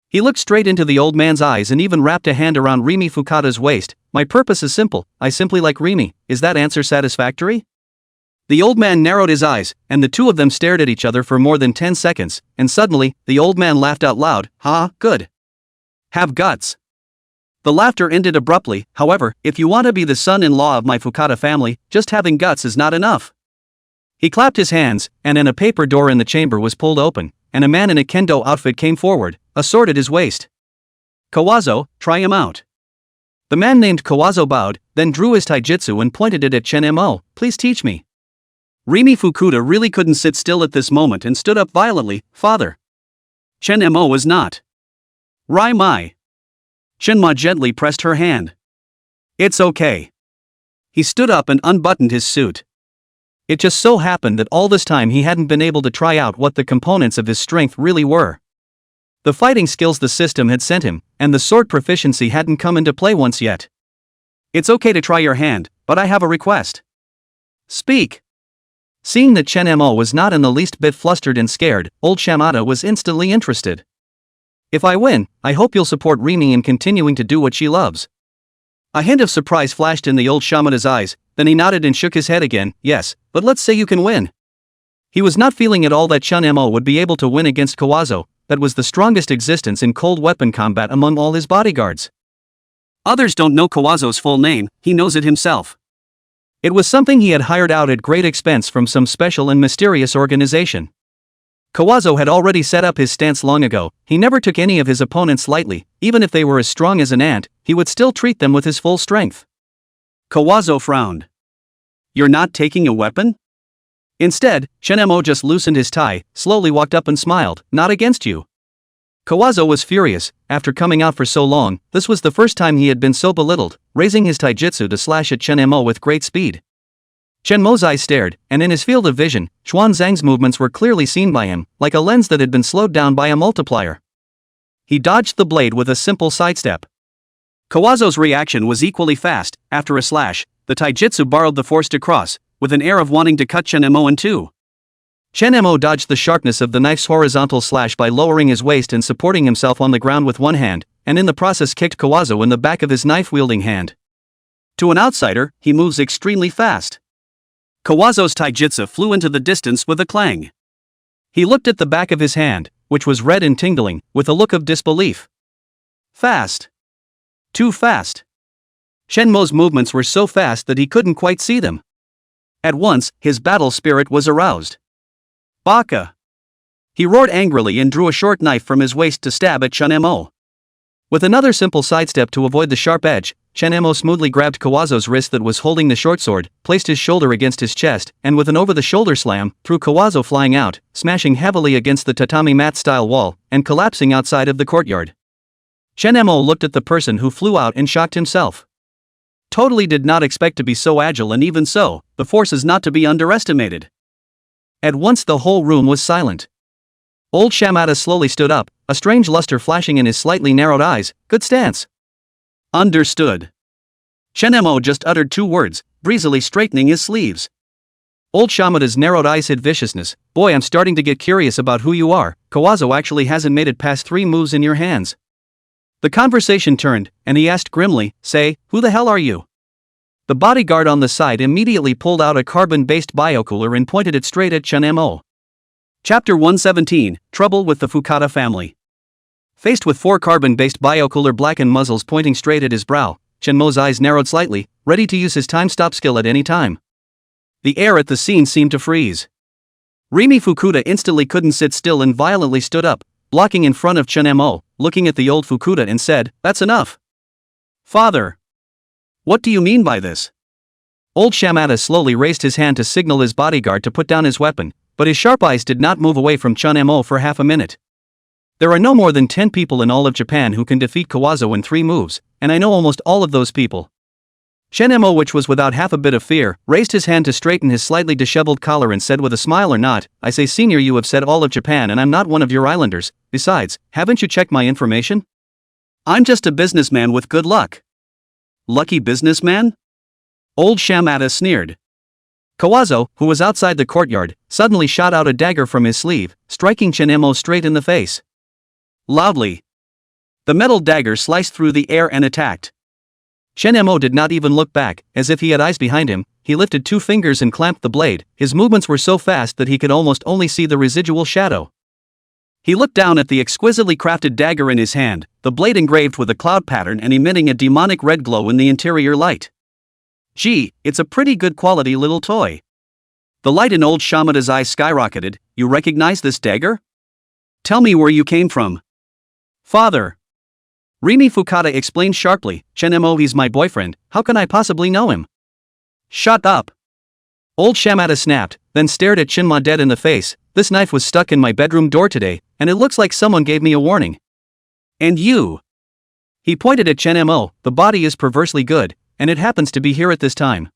He looked straight into the old man's eyes and even wrapped a hand around Rimi Fukuta's waist. My purpose is simple, I simply like Rimi. Is that answer satisfactory? The old man narrowed his eyes, and the two of them stared at each other for more than 10 seconds, and suddenly, the old man laughed out loud. Ha, good. Have guts. The laughter ended abruptly. However, if you want to be the son-in-law of my Fukuta family, just having guts is not enough. He clapped his hands, and a paper door in the chamber was pulled open, and a man in a kendo outfit came forward, a sword at his waist. Kawazo, try him out. The man named Kawazo bowed, then drew his taijutsu and pointed it at Chen Mo. Please teach me. Rimi Fukuta really couldn't sit still at this moment and stood up violently. Father. Chen Mo was not. Raimai. Shinma gently pressed her hand. It's okay. He stood up and unbuttoned his suit. It just so happened that all this time he hadn't been able to try out what the components of his strength really were. The fighting skills the system had sent him, and the sword proficiency hadn't come into play once yet. It's okay to try your hand, but I have a request. Speak. Seeing that Chen Mo was not in the least bit flustered and scared, old Shamata was instantly interested. If I win, I hope you'll support Rimi in continuing to do what she loves. A hint of surprise flashed in the old Shamata's eyes, then he nodded and shook his head again. Yes, but let's say you can win. He was not feeling at all that Chen Mo would be able to win against Kawazo, that was the strongest existence in cold weapon combat among all his bodyguards. Others don't know Kawazo's full name, he knows it himself. It was something he had hired out at great expense from some special and mysterious organization. Kawazo had already set up his stance long ago. He never took any of his opponents lightly, even if they were as strong as an ant, he would still treat them with his full strength. Kawazo frowned. You're not taking a weapon? Instead, Chen Mo just loosened his tie, slowly walked up and smiled. Not against you. Kawazo was furious. After coming out for so long, this was the first time he had been so belittled, raising his taijutsu to slash at Chen Mo with great speed. Chen Mo's eyes stared, and in his field of vision, Xuan Zhang's movements were clearly seen by him, like a lens that had been slowed down by a multiplier. He dodged the blade with a simple sidestep. Kawazo's reaction was equally fast. After a slash, the taijutsu borrowed the force to cross, with an air of wanting to cut Chen Mo in two. Chen Mo dodged the sharpness of the knife's horizontal slash by lowering his waist and supporting himself on the ground with one hand, and in the process kicked Kawazo in the back of his knife-wielding hand. To an outsider, he moves extremely fast. Kawazo's taijutsu flew into the distance with a clang. He looked at the back of his hand, which was red and tingling, with a look of disbelief. Fast. Too fast. Chen Mo's movements were so fast that he couldn't quite see them. At once, his battle spirit was aroused. Baka! He roared angrily and drew a short knife from his waist to stab at Chen Mo. With another simple sidestep to avoid the sharp edge, Chen Mo smoothly grabbed Kawazo's wrist that was holding the short sword, placed his shoulder against his chest, and with an over-the-shoulder slam, threw Kawazo flying out, smashing heavily against the tatami mat-style wall, and collapsing outside of the courtyard. Chen Mo looked at the person who flew out and shocked himself. Totally did not expect to be so agile, and even so, the force is not to be underestimated. At once the whole room was silent. Old Shamata slowly stood up, a strange luster flashing in his slightly narrowed eyes. Good stance. Understood. Chen Mo just uttered two words, breezily straightening his sleeves. Old Shamata's narrowed eyes hid viciousness. Boy, I'm starting to get curious about who you are. Kawazo actually hasn't made it past 3 moves in your hands. The conversation turned, and he asked grimly, Say, who the hell are you? The bodyguard on the side immediately pulled out a carbon-based biocooler and pointed it straight at Chen Mo. Chapter 117, Trouble with the Fukata Family. Faced with 4 carbon-based biocooler blackened muzzles pointing straight at his brow, Chen Mo's eyes narrowed slightly, ready to use his time-stop skill at any time. The air at the scene seemed to freeze. Rimi Fukuda instantly couldn't sit still and violently stood up, blocking in front of Chen Mo, looking at the old Fukuda and said, That's enough. Father. What do you mean by this? Old Shamata slowly raised his hand to signal his bodyguard to put down his weapon, but his sharp eyes did not move away from Chen Mo for half a minute. There are no more than 10 people in all of Japan who can defeat Kawazo in 3 moves, and I know almost all of those people. Chen Mo, which was without half a bit of fear, raised his hand to straighten his slightly disheveled collar and said with a smile or not, I say senior, you have said all of Japan and I'm not one of your islanders. Besides, haven't you checked my information? I'm just a businessman with good luck. Lucky businessman? Old Shamata sneered. Kawazo, who was outside the courtyard, suddenly shot out a dagger from his sleeve, striking Chen Mo straight in the face. Loudly. The metal dagger sliced through the air and attacked. Chen Mo did not even look back, as if he had eyes behind him. He lifted 2 fingers and clamped the blade. His movements were so fast that he could almost only see the residual shadow. He looked down at the exquisitely crafted dagger in his hand, the blade engraved with a cloud pattern and emitting a demonic red glow in the interior light. Gee, it's a pretty good quality little toy. The light in old Shamata's eyes skyrocketed. You recognize this dagger? Tell me where you came from. Father. Rimi Fukata explained sharply, Chen Mo, he's my boyfriend, how can I possibly know him? Shut up. Old Shamata snapped, then stared at Shinma dead in the face. This knife was stuck in my bedroom door today, and it looks like someone gave me a warning. And you? He pointed at Chen Mo. The body is perversely good, and it happens to be here at this time.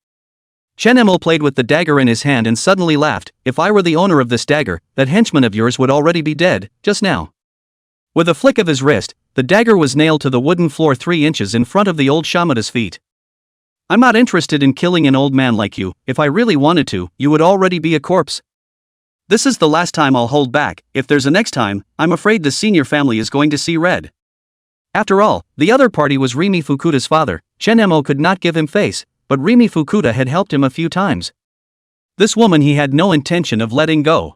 Chen Mo played with the dagger in his hand and suddenly laughed. If I were the owner of this dagger, that henchman of yours would already be dead, just now. With a flick of his wrist, the dagger was nailed to the wooden floor 3 inches in front of the old shamata's feet. I'm not interested in killing an old man like you. If I really wanted to, you would already be a corpse. This is the last time I'll hold back. If there's a next time, I'm afraid the senior family is going to see red. After all, the other party was Rimi Fukuta's father. Chen Mo could not give him face, but Rimi Fukuta had helped him a few times. This woman he had no intention of letting go.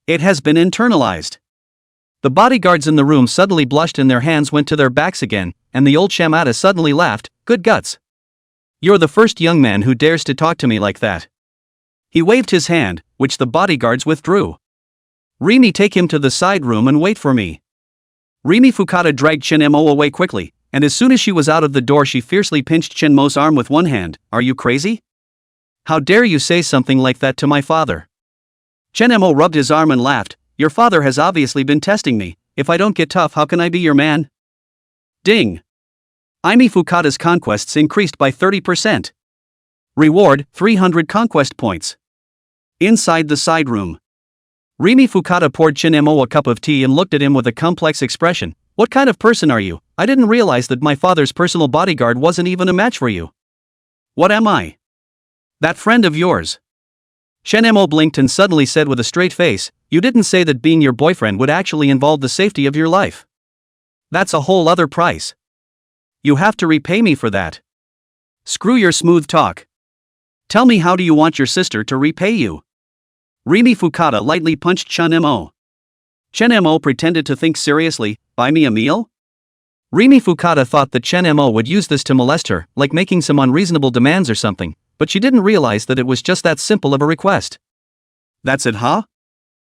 It has been internalized. The bodyguards in the room suddenly blushed and their hands went to their backs again, and the old shamata suddenly laughed. Good guts. You're the first young man who dares to talk to me like that. He waved his hand, which the bodyguards withdrew. Rimi, take him to the side room and wait for me. Rimi Fukuta dragged Chen Mo away quickly, and as soon as she was out of the door she fiercely pinched Chen Mo's arm with one hand. Are you crazy? How dare you say something like that to my father? Chen Mo rubbed his arm and laughed. Your father has obviously been testing me. If I don't get tough, how can I be your man? Ding. Imi Fukuta's conquests increased by 30%. Reward, 300 conquest points. Inside the side room. Rimi Fukuta poured Chen Mo a cup of tea and looked at him with a complex expression. What kind of person are you? I didn't realize that my father's personal bodyguard wasn't even a match for you. What am I? That friend of yours. Chen Mo blinked and suddenly said with a straight face, you didn't say that being your boyfriend would actually involve the safety of your life. That's a whole other price. You have to repay me for that. Screw your smooth talk. Tell me, how do you want your sister to repay you? Rimi Fukuta lightly punched Chen Mo. Chen Mo pretended to think seriously. Buy me a meal? Rimi Fukuta thought that Chen Mo would use this to molest her, like making some unreasonable demands or something, but she didn't realize that it was just that simple of a request. That's it, huh?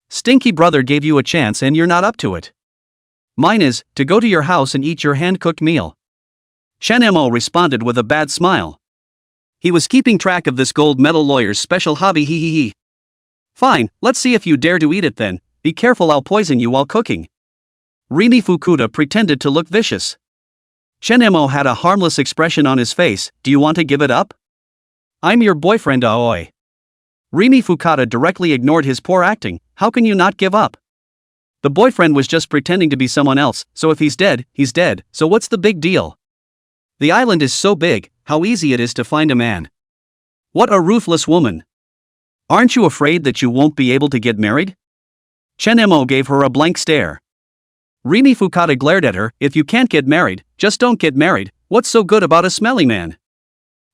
Stinky brother gave you a chance and you're not up to it. Mine is, to go to your house and eat your hand-cooked meal. Chen Mo responded with a bad smile. He was keeping track of this gold medal lawyer's special hobby. He. Fine, let's see if you dare to eat it then. Be careful, I'll poison you while cooking. Rimi Fukuta pretended to look vicious. Chen Mo had a harmless expression on his face. Do you want to give it up? I'm your boyfriend, aoi. Rimi Fukuta directly ignored his poor acting. How can you not give up? The boyfriend was just pretending to be someone else, so if he's dead, he's dead, so what's the big deal? The island is so big, how easy it is to find a man. What a ruthless woman. Aren't you afraid that you won't be able to get married? Chen Mo gave her a blank stare. Rimi Fukuta glared at her. If you can't get married, just don't get married. What's so good about a smelly man?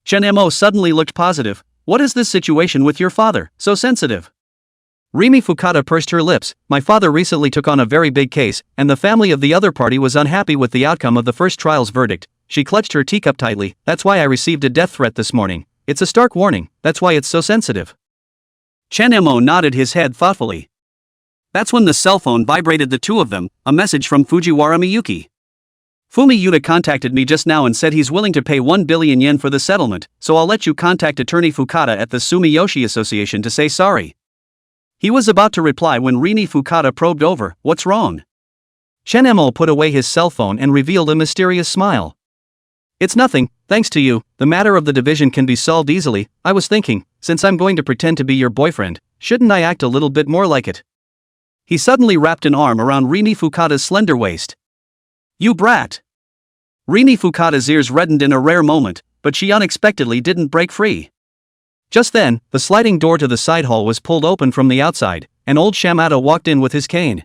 Chen Mo suddenly looked positive. What is this situation with your father, so sensitive? Rimi Fukuta pursed her lips. My father recently took on a very big case, and the family of the other party was unhappy with the outcome of the first trial's verdict. She clutched her teacup tightly. That's why I received a death threat this morning. It's a stark warning, that's why it's so sensitive. Chen Mo nodded his head thoughtfully. That's when the cell phone vibrated, the two of them, a message from Fujiwara Miyuki. Fumi Yuta contacted me just now and said he's willing to pay 1 billion yen for the settlement, so I'll let you contact attorney Fukuta at the Sumiyoshi Association to say sorry. He was about to reply when Rimi Fukuta probed over. What's wrong? Chen Mo put away his cell phone and revealed a mysterious smile. It's nothing, thanks to you, the matter of the division can be solved easily. I was thinking, since I'm going to pretend to be your boyfriend, shouldn't I act a little bit more like it? He suddenly wrapped an arm around Rimi Fukuta's slender waist. You brat! Rimi Fukuta's ears reddened in a rare moment, but she unexpectedly didn't break free. Just then, the sliding door to the side hall was pulled open from the outside, and old Shamata walked in with his cane.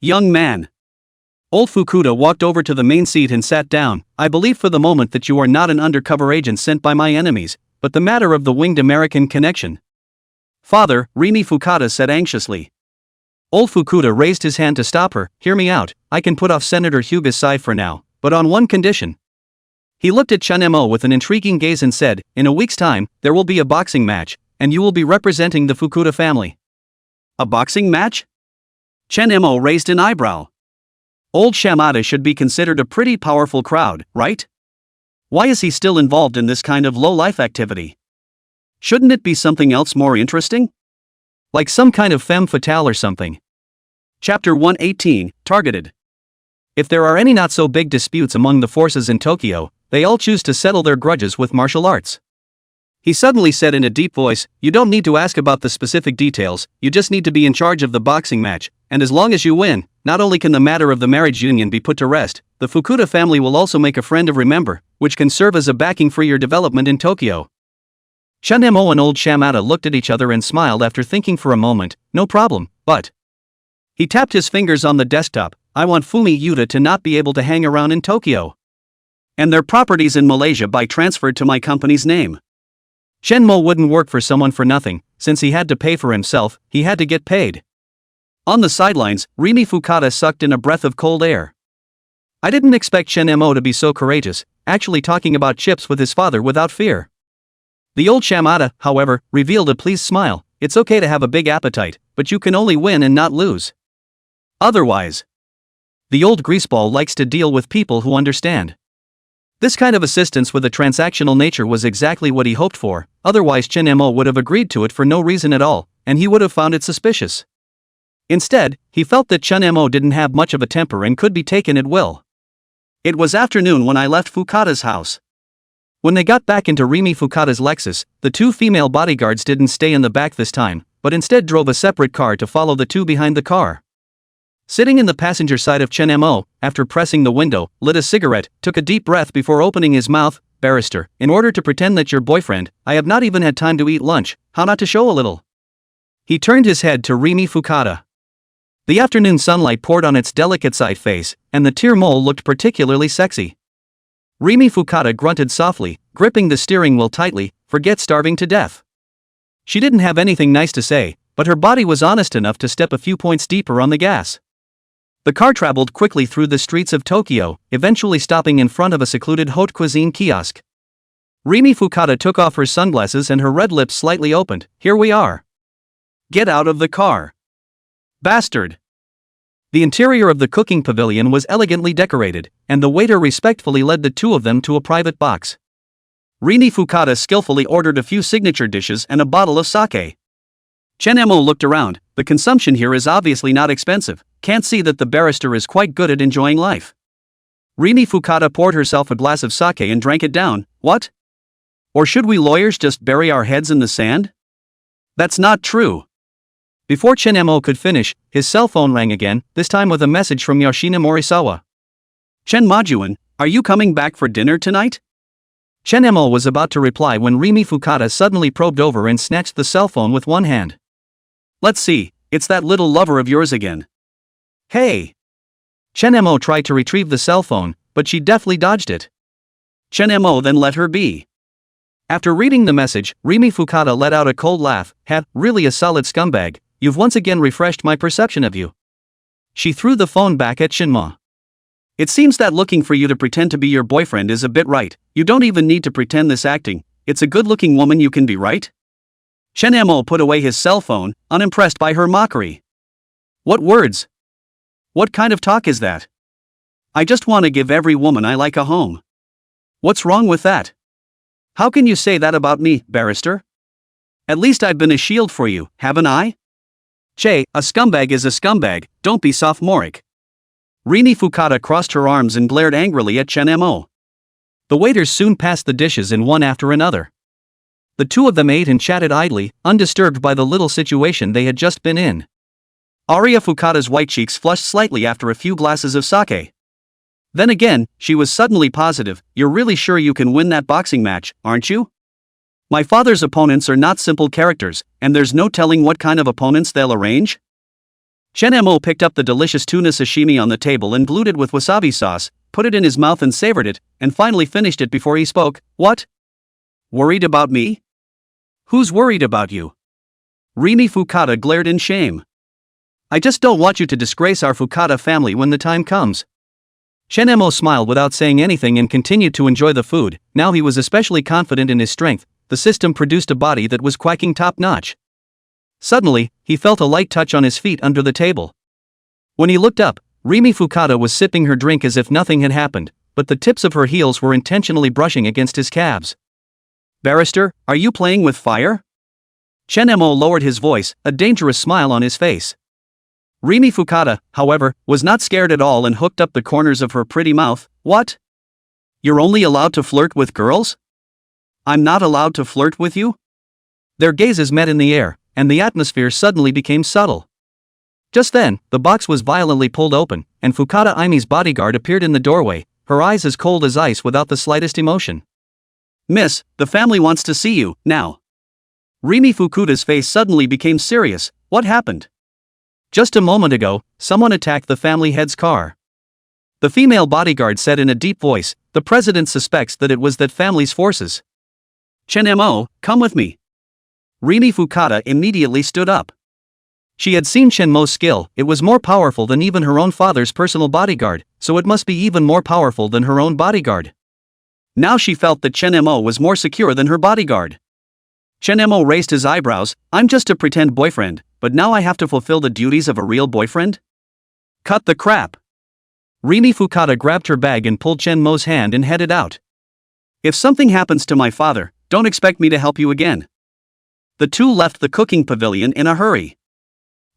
Young man. Old Fukuta walked over to the main seat and sat down. I believe for the moment that you are not an undercover agent sent by my enemies, but the matter of the winged American connection. Father, Rimi Fukuta said anxiously. Old Fukuta raised his hand to stop her. Hear me out, I can put off Senator Hyuga's side for now, but on one condition. He looked at Chen Mo with an intriguing gaze and said, in a week's time, there will be a boxing match, and you will be representing the Fukuta family. A boxing match? Chen Mo raised an eyebrow. Old Shamata should be considered a pretty powerful crowd, right? Why is he still involved in this kind of low-life activity? Shouldn't it be something else more interesting? Like some kind of femme fatale or something. Chapter 118, Targeted. If there are any not-so-big disputes among the forces in Tokyo, they all choose to settle their grudges with martial arts. He suddenly said in a deep voice, "You don't need to ask about the specific details, you just need to be in charge of the boxing match, and as long as you win, not only can the matter of the marriage union be put to rest, the Fukuda family will also make a friend of remember, which can serve as a backing for your development in Tokyo." Chunemo and old Shamata looked at each other and smiled after thinking for a moment. "No problem, but..." He tapped his fingers on the desktop. "I want Fumi Yuta to not be able to hang around in Tokyo. And their properties in Malaysia be transferred to my company's name. Shenmo wouldn't work for someone for nothing, since he had to pay for himself, he had to get paid." On the sidelines, Rimi Fukada sucked in a breath of cold air. I didn't expect Shenmo to be so courageous, actually talking about chips with his father without fear. The old Shamata, however, revealed a pleased smile. "It's okay to have a big appetite, but you can only win and not lose. Otherwise." The old greaseball likes to deal with people who understand. This kind of assistance with a transactional nature was exactly what he hoped for, otherwise Shenmo would have agreed to it for no reason at all, and he would have found it suspicious. Instead, he felt that Chunemo didn't have much of a temper and could be taken at will. It was afternoon when I left Fukada's house. When they got back into Rimi Fukada's Lexus, the two female bodyguards didn't stay in the back this time, but instead drove a separate car to follow the two behind the car. Sitting in the passenger side of Chunemo, after pressing the window, lit a cigarette, took a deep breath before opening his mouth. "Barrister, in order to pretend that your boyfriend, I have not even had time to eat lunch, how not to show a little?" He turned his head to Rimi Fukada. The afternoon sunlight poured on its delicate side face, and the tear mole looked particularly sexy. Rimi Fukada grunted softly, gripping the steering wheel tightly. "Forget starving to death." She didn't have anything nice to say, but her body was honest enough to step a few points deeper on the gas. The car traveled quickly through the streets of Tokyo, eventually stopping in front of a secluded haute cuisine kiosk. Rimi Fukada took off her sunglasses and her red lips slightly opened. "Here we are." "Get out of the car. Bastard." The interior of the cooking pavilion was elegantly decorated, and the waiter respectfully led the two of them to a private box. Rimi Fukada skillfully ordered a few signature dishes and a bottle of sake. Chunemo looked around. "The consumption here is obviously not expensive, can't see that the barrister is quite good at enjoying life." Rimi Fukada poured herself a glass of sake and drank it down. "What? Or should we lawyers just bury our heads in the sand? That's not true." Before Chunemo could finish, his cell phone rang again, this time with a message from Yoshina Morisawa. "Chen Majuan, are you coming back for dinner tonight?" Chunemo was about to reply when Rimi Fukada suddenly probed over and snatched the cell phone with one hand. "Let's see, it's that little lover of yours again." "Hey!" Chunemo tried to retrieve the cell phone, but she deftly dodged it. Chunemo then let her be. After reading the message, Rimi Fukada let out a cold laugh. Really a solid scumbag, you've once again refreshed my perception of you." She threw the phone back at Shinma. "It seems that looking for you to pretend to be your boyfriend is a bit right, you don't even need to pretend this acting, it's a good-looking woman you can be, right?" Chunemo put away his cell phone, unimpressed by her mockery. "What words? What kind of talk is that? I just want to give every woman I like a home. What's wrong with that? How can you say that about me, barrister? At least I've been a shield for you, haven't I? Che, a scumbag is a scumbag, don't be sophomoric." Rimi Fukada crossed her arms and glared angrily at Chunemo. The waiters soon passed the dishes in one after another. The two of them ate and chatted idly, undisturbed by the little situation they had just been in. Aria Fukada's white cheeks flushed slightly after a few glasses of sake. Then again, she was suddenly positive. "You're really sure you can win that boxing match, aren't you? My father's opponents are not simple characters, and there's no telling what kind of opponents they'll arrange." Chunemo picked up the delicious tuna sashimi on the table and glued it with wasabi sauce, put it in his mouth and savored it, and finally finished it before he spoke. "What? Worried about me? Who's worried about you?" Rimi Fukada glared in shame. "I just don't want you to disgrace our Fukada family when the time comes." Chunemo smiled without saying anything and continued to enjoy the food. Now he was especially confident in his strength. The system produced a body that was quacking top-notch. Suddenly, he felt a light touch on his feet under the table. When he looked up, Rimi Fukada was sipping her drink as if nothing had happened, but the tips of her heels were intentionally brushing against his calves. "Barrister, are you playing with fire?" Chunemo lowered his voice, a dangerous smile on his face. Rimi Fukada, however, was not scared at all and hooked up the corners of her pretty mouth. What? You're only allowed to flirt with girls? I'm not allowed to flirt with you? Their gazes met in the air, and the atmosphere suddenly became subtle. Just then, the box was violently pulled open, and Fukada Aimi's bodyguard appeared in the doorway, her eyes as cold as ice without the slightest emotion. Miss, the family wants to see you, now. Rimi Fukuda's face suddenly became serious. What happened? Just a moment ago, someone attacked the family head's car. The female bodyguard said in a deep voice, the president suspects that it was that family's forces. Chen-mo, come with me. Rimi Fukada immediately stood up. She had seen Chen-mo's skill, it was more powerful than even her own father's personal bodyguard, so it must be even more powerful than her own bodyguard. Now she felt that Chen-mo was more secure than her bodyguard. Chen-mo raised his eyebrows. I'm just a pretend boyfriend, but now I have to fulfill the duties of a real boyfriend? Cut the crap. Rimi Fukada grabbed her bag and pulled Chen-mo's hand and headed out. If something happens to my father, don't expect me to help you again. The two left the cooking pavilion in a hurry.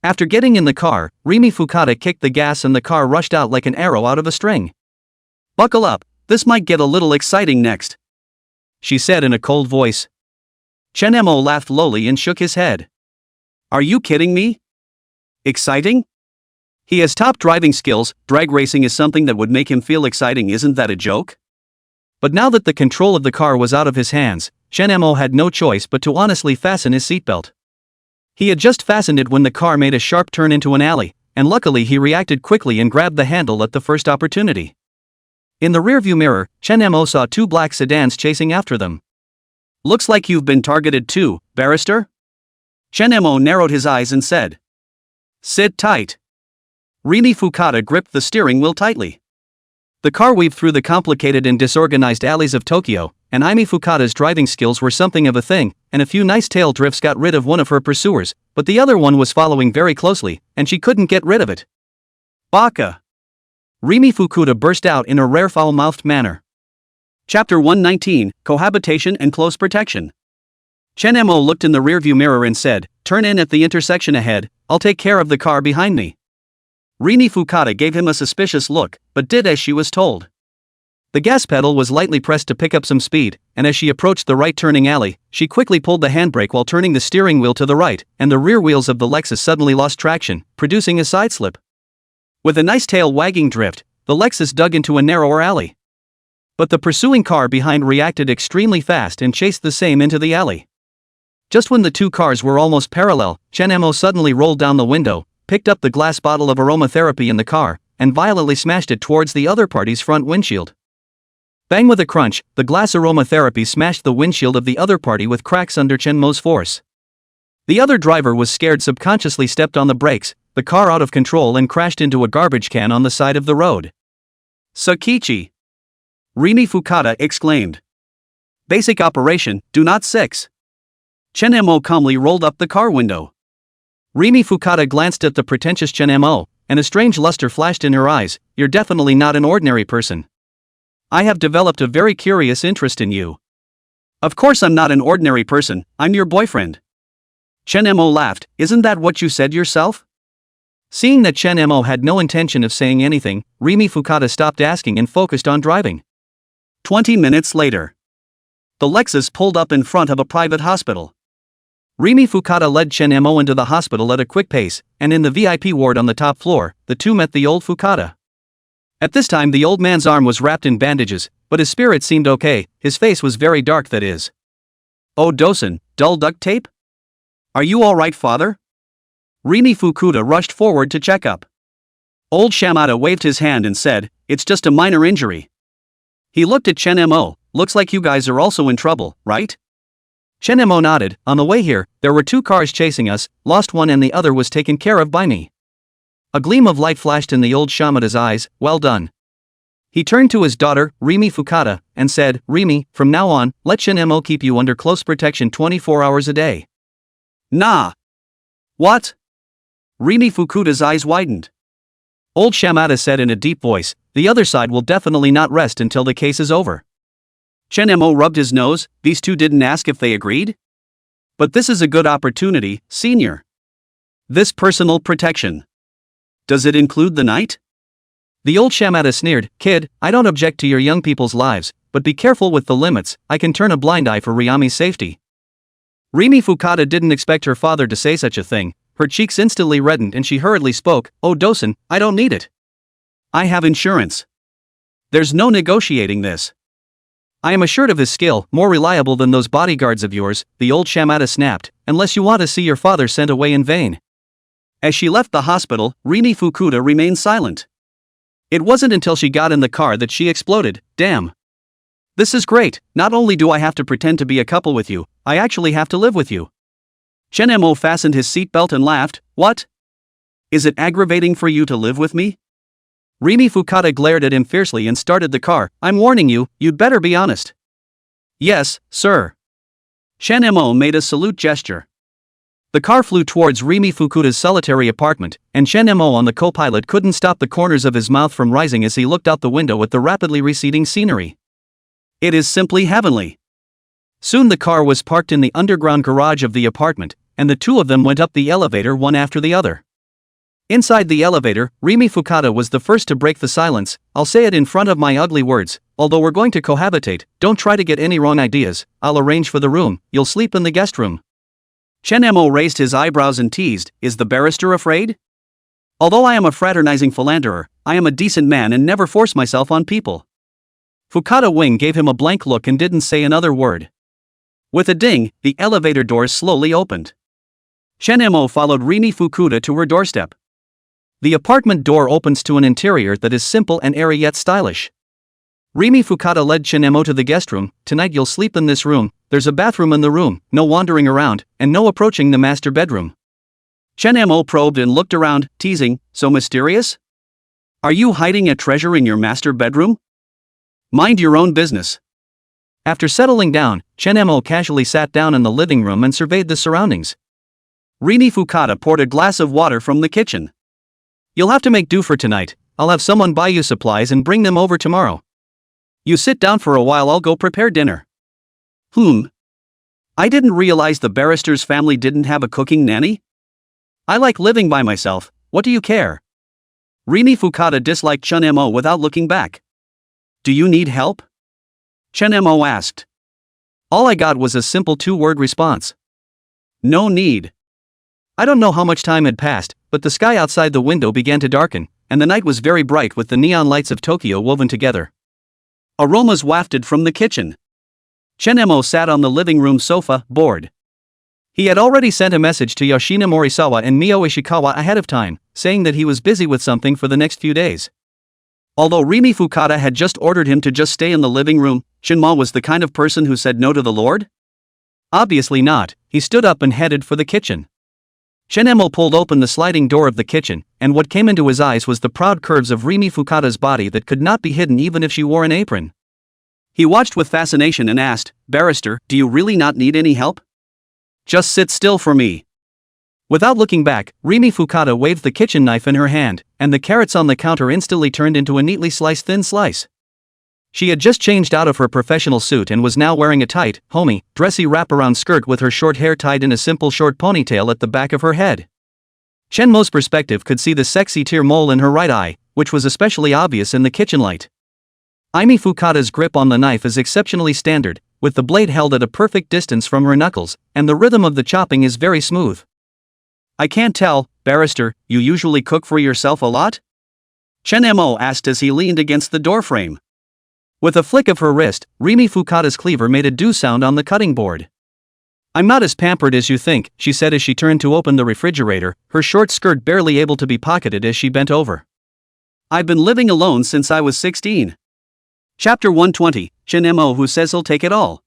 After getting in the car, Rimi Fukada kicked the gas and the car rushed out like an arrow out of a string. Buckle up, this might get a little exciting next, she said in a cold voice. Chen-mo laughed lowly and shook his head. Are you kidding me? Exciting? He has top driving skills, drag racing is something that would make him feel exciting, isn't that a joke? But now that the control of the car was out of his hands, Chen-mo had no choice but to honestly fasten his seatbelt. He had just fastened it when the car made a sharp turn into an alley, and luckily he reacted quickly and grabbed the handle at the first opportunity. In the rearview mirror, Chen-mo saw two black sedans chasing after them. Looks like you've been targeted too, barrister? Chen-mo narrowed his eyes and said. Sit tight. Rimi Fukada gripped the steering wheel tightly. The car weaved through the complicated and disorganized alleys of Tokyo, and Aimi Fukada's driving skills were something of a thing, and a few nice tail drifts got rid of one of her pursuers, but the other one was following very closely, and she couldn't get rid of it. Baka! Rimi Fukuda burst out in a rare foul-mouthed manner. Chapter 119, Cohabitation and Close Protection. Chen-mo looked in the rearview mirror and said, turn in at the intersection ahead, I'll take care of the car behind me. Rimi Fukada gave him a suspicious look, but did as she was told. The gas pedal was lightly pressed to pick up some speed, and as she approached the right turning alley, she quickly pulled the handbrake while turning the steering wheel to the right, and the rear wheels of the Lexus suddenly lost traction, producing a sideslip. With a nice tail wagging drift, the Lexus dug into a narrower alley. But the pursuing car behind reacted extremely fast and chased the same into the alley. Just when the two cars were almost parallel, Chen-mo suddenly rolled down the window, picked up the glass bottle of aromatherapy in the car, and violently smashed it towards the other party's front windshield. Bang! With a crunch, the glass aromatherapy smashed the windshield of the other party with cracks under Chen-mo's force. The other driver was scared, subconsciously stepped on the brakes, the car out of control and crashed into a garbage can on the side of the road. Sakichi! Rimi Fukada exclaimed. Basic operation, do not 6. Chen-mo calmly rolled up the car window. Rimi Fukada glanced at the pretentious Chen-mo, and a strange luster flashed in her eyes. You're definitely not an ordinary person. I have developed a very curious interest in you. Of course I'm not an ordinary person, I'm your boyfriend. Chen-mo laughed, isn't that what you said yourself? Seeing that Chen-mo had no intention of saying anything, Rimi Fukada stopped asking and focused on driving. 20 minutes later. The Lexus pulled up in front of a private hospital. Rimi Fukada led Chen-mo into the hospital at a quick pace, and in the VIP ward on the top floor, the two met the old Fukada. At this time the old man's arm was wrapped in bandages, but his spirit seemed okay, his face was very dark, that is. Oh Dosen, dull duct tape? Are you alright, father? Rimi Fukuda rushed forward to check up. Old Shamada waved his hand and said, it's just a minor injury. He looked at Chen-mo, looks like you guys are also in trouble, right? Chen-mo nodded. On the way here, there were two cars chasing us, lost one and the other was taken care of by me. A gleam of light flashed in the old Shamada's eyes. Well done. He turned to his daughter, Rimi Fukada, and said, Rimi, from now on, let Chen-mo keep you under close protection 24 hours a day. Nah. What? Rimi Fukuda's eyes widened. Old Shamada said in a deep voice, the other side will definitely not rest until the case is over. Chen-mo rubbed his nose. These two didn't ask if they agreed? But this is a good opportunity, senior. This personal protection. Does it include the night? The old shamatha sneered. Kid, I don't object to your young people's lives, but be careful with the limits. I can turn a blind eye for Ryami's safety. Rimi Fukada didn't expect her father to say such a thing. Her cheeks instantly reddened and she hurriedly spoke. Oh Dosen, I don't need it. I have insurance. There's no negotiating this. I am assured of his skill, more reliable than those bodyguards of yours, the old shamatha snapped, unless you want to see your father sent away in vain. As she left the hospital, Rimi Fukuda remained silent. It wasn't until she got in the car that she exploded. Damn. This is great, not only do I have to pretend to be a couple with you, I actually have to live with you. Chen Mo fastened his seatbelt and laughed. What? Is it aggravating for you to live with me? Rimi Fukada glared at him fiercely and started the car. I'm warning you, you'd better be honest. Yes, sir. Chen Mo made a salute gesture. The car flew towards Rimi Fukuda's solitary apartment, and Chen Mo on the co-pilot couldn't stop the corners of his mouth from rising as he looked out the window at the rapidly receding scenery. It is simply heavenly. Soon the car was parked in the underground garage of the apartment, and the two of them went up the elevator one after the other. Inside the elevator, Rimi Fukada was the first to break the silence. I'll say it in front of my ugly words, although we're going to cohabitate, don't try to get any wrong ideas. I'll arrange for the room, you'll sleep in the guest room. Chen Mo raised his eyebrows and teased, is the barrister afraid? Although I am a fraternizing philanderer, I am a decent man and never force myself on people. Fukada Wing gave him a blank look and didn't say another word. With a ding, the elevator doors slowly opened. Chen Mo followed Rimi Fukuda to her doorstep. The apartment door opens to an interior that is simple and airy yet stylish. Rimi Fukada led Chen Mo to the guest room. Tonight you'll sleep in this room, there's a bathroom in the room, no wandering around, and no approaching the master bedroom. Chen Mo probed and looked around, teasing, so mysterious? Are you hiding a treasure in your master bedroom? Mind your own business. After settling down, Chen Mo casually sat down in the living room and surveyed the surroundings. Rimi Fukada poured a glass of water from the kitchen. You'll have to make do for tonight, I'll have someone buy you supplies and bring them over tomorrow. You sit down for a while, I'll go prepare dinner. I didn't realize the barrister's family didn't have a cooking nanny? I like living by myself, what do you care? Rimi Fukada disliked Chen Mo without looking back. Do you need help? Chen Mo asked. All I got was a simple two-word response. No need. I don't know how much time had passed, but the sky outside the window began to darken, and the night was very bright with the neon lights of Tokyo woven together. Aromas wafted from the kitchen. Chen Mo sat on the living room sofa, bored. He had already sent a message to Yoshina Morisawa and Mio Ishikawa ahead of time, saying that he was busy with something for the next few days. Although Rimi Fukada had just ordered him to just stay in the living room, Shinma was the kind of person who said no to the Lord? Obviously not. He stood up and headed for the kitchen. Chen Mo pulled open the sliding door of the kitchen, and what came into his eyes was the proud curves of Rimi Fukada's body that could not be hidden even if she wore an apron. He watched with fascination and asked, Barrister, do you really not need any help? Just sit still for me. Without looking back, Rimi Fukada waved the kitchen knife in her hand, and the carrots on the counter instantly turned into a neatly sliced thin slice. She had just changed out of her professional suit and was now wearing a tight, homey, dressy wraparound skirt with her short hair tied in a simple short ponytail at the back of her head. Chen Mo's perspective could see the sexy tear mole in her right eye, which was especially obvious in the kitchen light. Rimi Fukada's grip on the knife is exceptionally standard, with the blade held at a perfect distance from her knuckles, and the rhythm of the chopping is very smooth. I can't tell, Barrister, you usually cook for yourself a lot? Chen Mo asked as he leaned against the doorframe. With a flick of her wrist, Rimi Fukada's cleaver made a do sound on the cutting board. I'm not as pampered as you think, she said as she turned to open the refrigerator, her short skirt barely able to be pocketed as she bent over. I've been living alone since I was 16. Chapter 120, Chen Mo who says he'll take it all.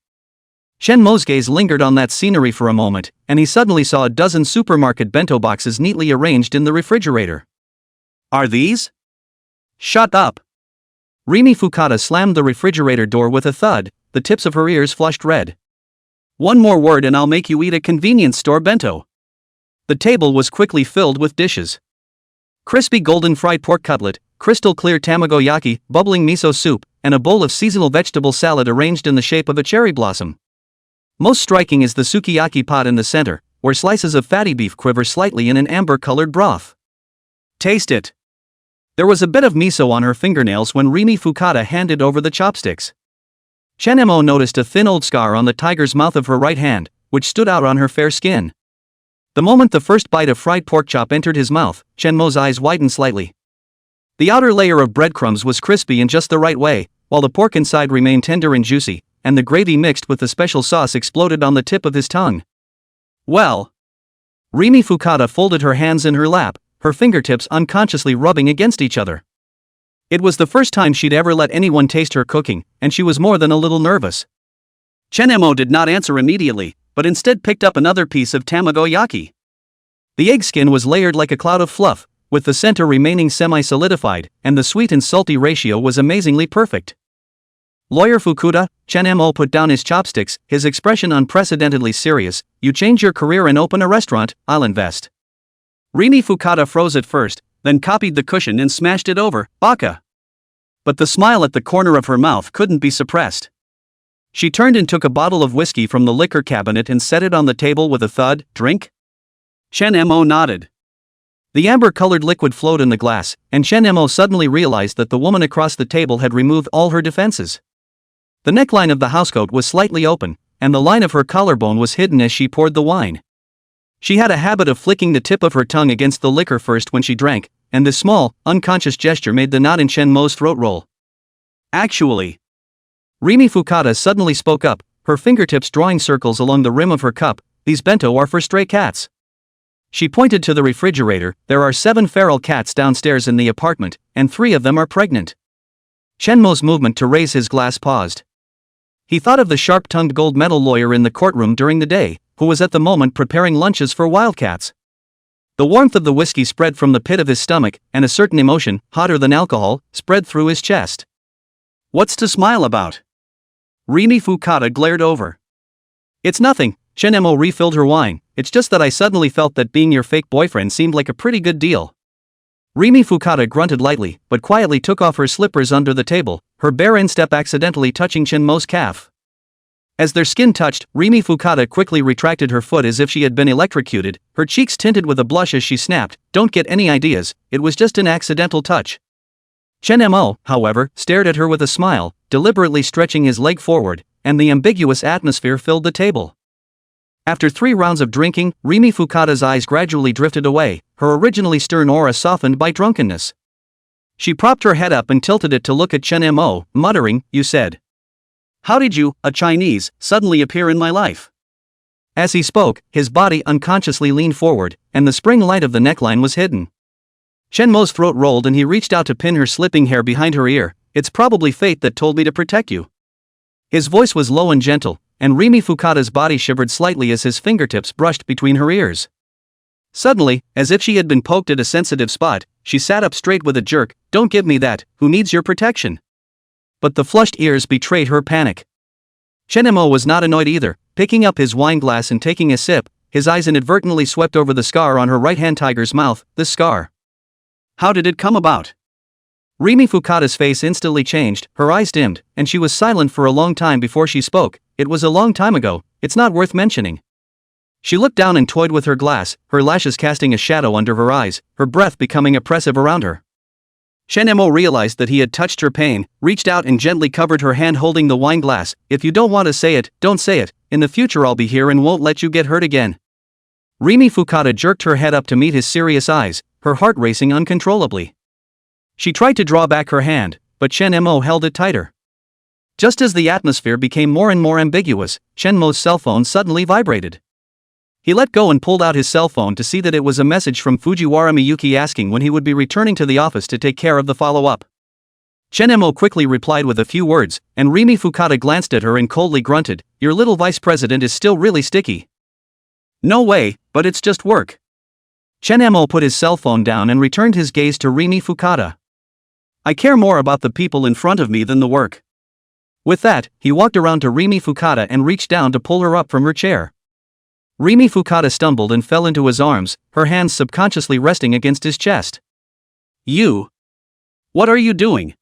Chen Mo's gaze lingered on that scenery for a moment, and he suddenly saw a dozen supermarket bento boxes neatly arranged in the refrigerator. Are these? Shut up. Rimi Fukada slammed the refrigerator door with a thud, the tips of her ears flushed red. One more word and I'll make you eat a convenience store bento. The table was quickly filled with dishes. Crispy golden fried pork cutlet, crystal clear tamagoyaki, bubbling miso soup, and a bowl of seasonal vegetable salad arranged in the shape of a cherry blossom. Most striking is the sukiyaki pot in the center, where slices of fatty beef quiver slightly in an amber-colored broth. Taste it. There was a bit of miso on her fingernails when Rimi Fukada handed over the chopsticks. Shenmo noticed a thin old scar on the tiger's mouth of her right hand, which stood out on her fair skin. The moment the first bite of fried pork chop entered his mouth, Shenmo's eyes widened slightly. The outer layer of breadcrumbs was crispy in just the right way, while the pork inside remained tender and juicy, and the gravy mixed with the special sauce exploded on the tip of his tongue. Well. Rimi Fukada folded her hands in her lap, her fingertips unconsciously rubbing against each other. It was the first time she'd ever let anyone taste her cooking, and she was more than a little nervous. Shenmo did not answer immediately, but instead picked up another piece of tamagoyaki. The egg skin was layered like a cloud of fluff, with the center remaining semi-solidified, and the sweet and salty ratio was amazingly perfect. Lawyer Fukuda, Shenmo put down his chopsticks, his expression unprecedentedly serious. You change your career and open a restaurant, I'll invest. Rimi Fukada froze at first, then copied the cushion and smashed it over, baka. But the smile at the corner of her mouth couldn't be suppressed. She turned and took a bottle of whiskey from the liquor cabinet and set it on the table with a thud. Drink? Shenmo nodded. The amber-colored liquid flowed in the glass, and Shenmo suddenly realized that the woman across the table had removed all her defenses. The neckline of the housecoat was slightly open, and the line of her collarbone was hidden as she poured the wine. She had a habit of flicking the tip of her tongue against the liquor first when she drank, and this small, unconscious gesture made the knot in Shenmo's throat roll. Actually. Rimi Fukada suddenly spoke up, her fingertips drawing circles along the rim of her cup. These bento are for stray cats. She pointed to the refrigerator. There are 7 feral cats downstairs in the apartment, and 3 of them are pregnant. Shenmo's movement to raise his glass paused. He thought of the sharp-tongued gold medal lawyer in the courtroom during the day, who was at the moment preparing lunches for wildcats. The warmth of the whiskey spread from the pit of his stomach, and a certain emotion, hotter than alcohol, spread through his chest. What's to smile about? Rimi Fukada glared over. It's nothing, Shenmo refilled her wine, it's just that I suddenly felt that being your fake boyfriend seemed like a pretty good deal. Rimi Fukada grunted lightly, but quietly took off her slippers under the table, her bare instep accidentally touching Shenmo's calf. As their skin touched, Rimi Fukada quickly retracted her foot as if she had been electrocuted, her cheeks tinted with a blush as she snapped, Don't get any ideas, it was just an accidental touch. Shenmo, however, stared at her with a smile, deliberately stretching his leg forward, and the ambiguous atmosphere filled the table. After 3 rounds of drinking, Rimi Fukada's eyes gradually drifted away, her originally stern aura softened by drunkenness. She propped her head up and tilted it to look at Shenmo, muttering, You said. How did you, a Chinese, suddenly appear in my life? As he spoke, his body unconsciously leaned forward, and the spring light of the neckline was hidden. Shenmo's throat rolled and he reached out to pin her slipping hair behind her ear. It's probably fate that told me to protect you. His voice was low and gentle, and Rimi Fukada's body shivered slightly as his fingertips brushed between her ears. Suddenly, as if she had been poked at a sensitive spot, she sat up straight with a jerk. Don't give me that, who needs your protection? But the flushed ears betrayed her panic. Shenmo was not annoyed either, picking up his wine glass and taking a sip, his eyes inadvertently swept over the scar on her right-hand tiger's mouth. This scar. How did it come about? Rimi Fukada's face instantly changed, her eyes dimmed, and she was silent for a long time before she spoke. It was a long time ago, it's not worth mentioning. She looked down and toyed with her glass, her lashes casting a shadow under her eyes, her breath becoming oppressive around her. Shenmo realized that he had touched her pain, reached out and gently covered her hand holding the wine glass. If you don't want to say it, don't say it. In the future I'll be here and won't let you get hurt again. Rimi Fukada jerked her head up to meet his serious eyes, her heart racing uncontrollably. She tried to draw back her hand, but Shenmo held it tighter. Just as the atmosphere became more and more ambiguous, Shenmo's cell phone suddenly vibrated. He let go and pulled out his cell phone to see that it was a message from Fujiwara Yuki asking when he would be returning to the office to take care of the follow-up. Shenmo quickly replied with a few words, and Rimi Fukada glanced at her and coldly grunted, Your little vice president is still really sticky. No way, but it's just work. Shenmo put his cell phone down and returned his gaze to Rimi Fukada. I care more about the people in front of me than the work. With that, he walked around to Rimi Fukada and reached down to pull her up from her chair. Rimi Fukada stumbled and fell into his arms, her hands subconsciously resting against his chest. You? What are you doing?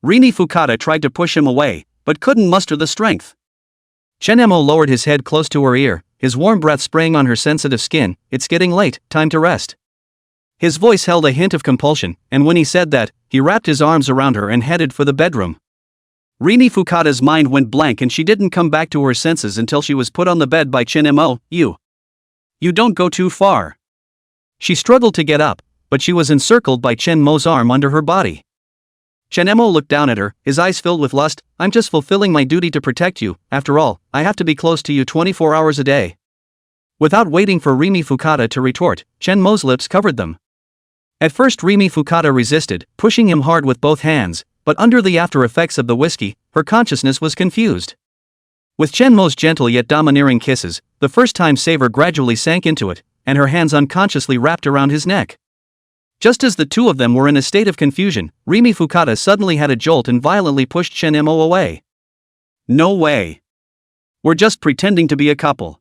Rimi Fukada tried to push him away, but couldn't muster the strength. Shenmo lowered his head close to her ear, his warm breath spraying on her sensitive skin. It's getting late, time to rest. His voice held a hint of compulsion, and when he said that, he wrapped his arms around her and headed for the bedroom. Rimi Fukada's mind went blank and she didn't come back to her senses until she was put on the bed by Chinmo. You don't go too far. She struggled to get up, but she was encircled by Chenmo's arm under her body. Chenmo looked down at her, his eyes filled with lust. I'm just fulfilling my duty to protect you. After all, I have to be close to you 24 hours a day. Without waiting for Rimi Fukada to retort, Chenmo's lips covered them. At first Rimi Fukada resisted, pushing him hard with both hands, but under the after effects of the whiskey, her consciousness was confused. With Chenmo's gentle yet domineering kisses, the first-time savor gradually sank into it, and her hands unconsciously wrapped around his neck. Just as the two of them were in a state of confusion, Rimi Fukada suddenly had a jolt and violently pushed Chenmo away. No way. We're just pretending to be a couple.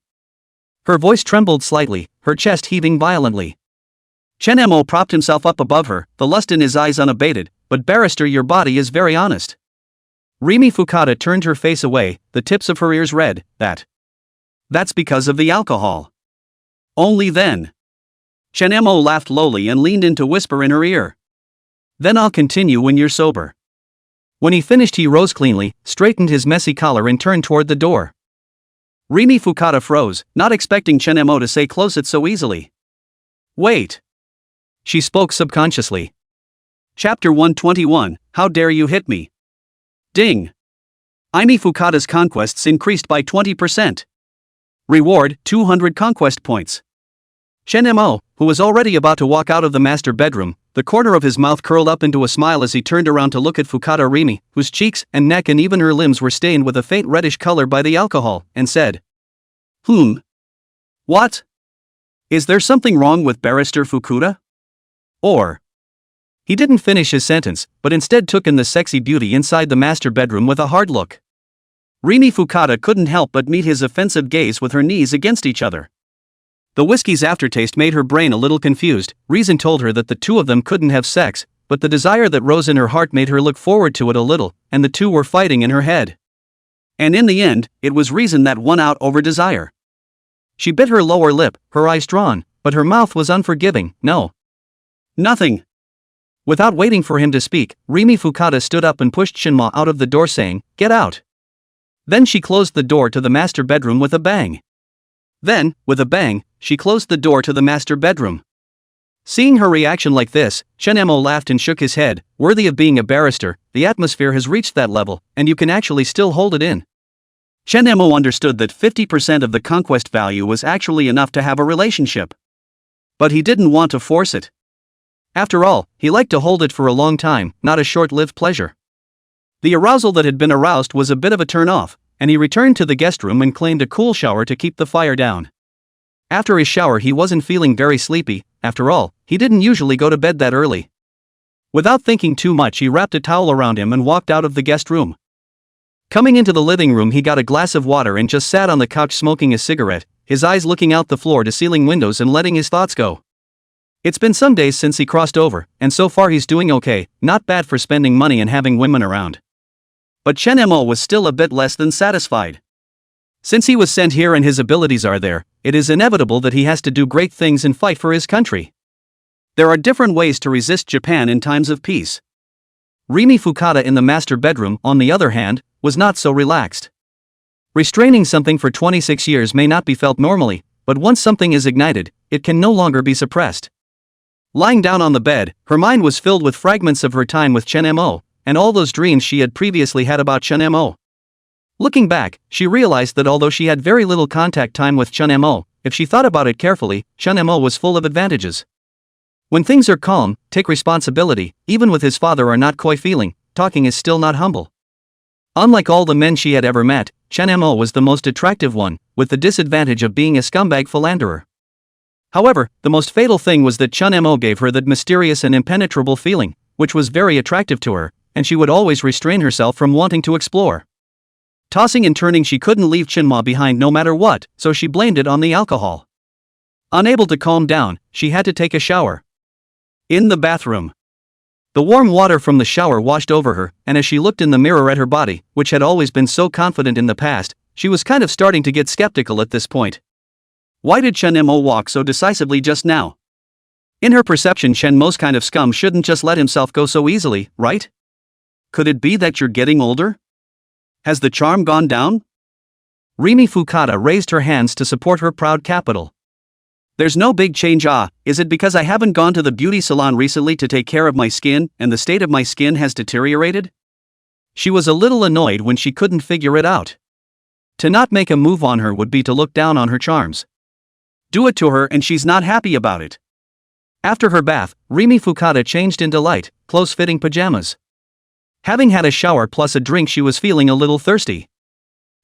Her voice trembled slightly, her chest heaving violently. Chenmo propped himself up above her, the lust in his eyes unabated. But barrister, your body is very honest. Rimi Fukada turned her face away, the tips of her ears red. That's because of the alcohol. Only then. Chenmo laughed lowly and leaned in to whisper in her ear. Then I'll continue when you're sober. When he finished he rose cleanly, straightened his messy collar and turned toward the door. Rimi Fukada froze, not expecting Chenmo to say close it so easily. Wait. She spoke subconsciously. Chapter 121, How Dare You Hit Me? Ding. Rimi Fukada's conquests increased by 20%. Reward, 200 conquest points. Chenmo, who was already about to walk out of the master bedroom, the corner of his mouth curled up into a smile as he turned around to look at Fukada Rimi, whose cheeks and neck and even her limbs were stained with a faint reddish color by the alcohol, and said, What? Is there something wrong with Barrister Fukuda? Or... He didn't finish his sentence, but instead took in the sexy beauty inside the master bedroom with a hard look. Rimi Fukada couldn't help but meet his offensive gaze with her knees against each other. The whiskey's aftertaste made her brain a little confused. Reason told her that the two of them couldn't have sex, but the desire that rose in her heart made her look forward to it a little, and the two were fighting in her head. And in the end, it was reason that won out over desire. She bit her lower lip, her eyes drawn, but her mouth was unforgiving. No. Nothing. Without waiting for him to speak, Rimi Fukada stood up and pushed Chenmo out of the door saying, Get out. Then she closed the door to the master bedroom with a bang. Then, with a bang, she closed the door to the master bedroom. Seeing her reaction like this, Chenmo laughed and shook his head. Worthy of being a barrister, the atmosphere has reached that level, and you can actually still hold it in. Chenmo understood that 50% of the conquest value was actually enough to have a relationship. But he didn't want to force it. After all, he liked to hold it for a long time, not a short-lived pleasure. The arousal that had been aroused was a bit of a turn-off, and he returned to the guest room and claimed a cool shower to keep the fire down. After his shower he wasn't feeling very sleepy. After all, he didn't usually go to bed that early. Without thinking too much he wrapped a towel around him and walked out of the guest room. Coming into the living room he got a glass of water and just sat on the couch smoking a cigarette, his eyes looking out the floor to ceiling windows and letting his thoughts go. It's been some days since he crossed over, and so far he's doing okay, not bad for spending money and having women around. But Chenmo was still a bit less than satisfied. Since he was sent here and his abilities are there, it is inevitable that he has to do great things and fight for his country. There are different ways to resist Japan in times of peace. Rimi Fukada in the master bedroom, on the other hand, was not so relaxed. Restraining something for 26 years may not be felt normally, but once something is ignited, it can no longer be suppressed. Lying down on the bed, her mind was filled with fragments of her time with Chenmo, and all those dreams she had previously had about Chenmo. Looking back, she realized that although she had very little contact time with Chenmo, if she thought about it carefully, Chenmo was full of advantages. When things are calm, take responsibility, even with his father are not coy feeling, talking is still not humble. Unlike all the men she had ever met, Chenmo was the most attractive one, with the disadvantage of being a scumbag philanderer. However, the most fatal thing was that Chenmo gave her that mysterious and impenetrable feeling, which was very attractive to her, and she would always restrain herself from wanting to explore. Tossing and turning she couldn't leave Chenmo behind no matter what, so she blamed it on the alcohol. Unable to calm down, she had to take a shower. In the bathroom. The warm water from the shower washed over her, and as she looked in the mirror at her body, which had always been so confident in the past, she was kind of starting to get skeptical at this point. Why did Chenmo walk so decisively just now? In her perception, Shenmo's kind of scum shouldn't just let himself go so easily, right? Could it be that you're getting older? Has the charm gone down? Rimi Fukada raised her hands to support her proud capital. There's no big change. Is it because I haven't gone to the beauty salon recently to take care of my skin and the state of my skin has deteriorated? She was a little annoyed when she couldn't figure it out. To not make a move on her would be to look down on her charms. Do it to her and she's not happy about it. After her bath, Rimi Fukada changed into light, close-fitting pajamas. Having had a shower plus a drink, she was feeling a little thirsty.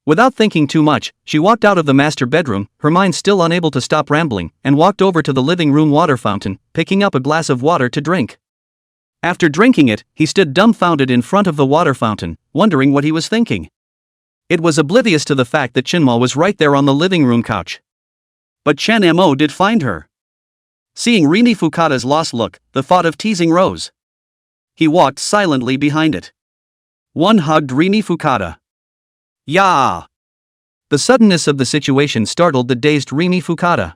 Without thinking too much, she walked out of the master bedroom, her mind still unable to stop rambling, and walked over to the living room water fountain, picking up a glass of water to drink. After drinking it, he stood dumbfounded in front of the water fountain, wondering what he was thinking. It was oblivious to the fact that Shinmo was right there on the living room couch. But Chen Mo did find her. Seeing Rimi Fukada's lost look, the thought of teasing rose. He walked silently behind it. One hugged Rimi Fukada. Yeah! The suddenness of the situation startled the dazed Rimi Fukada.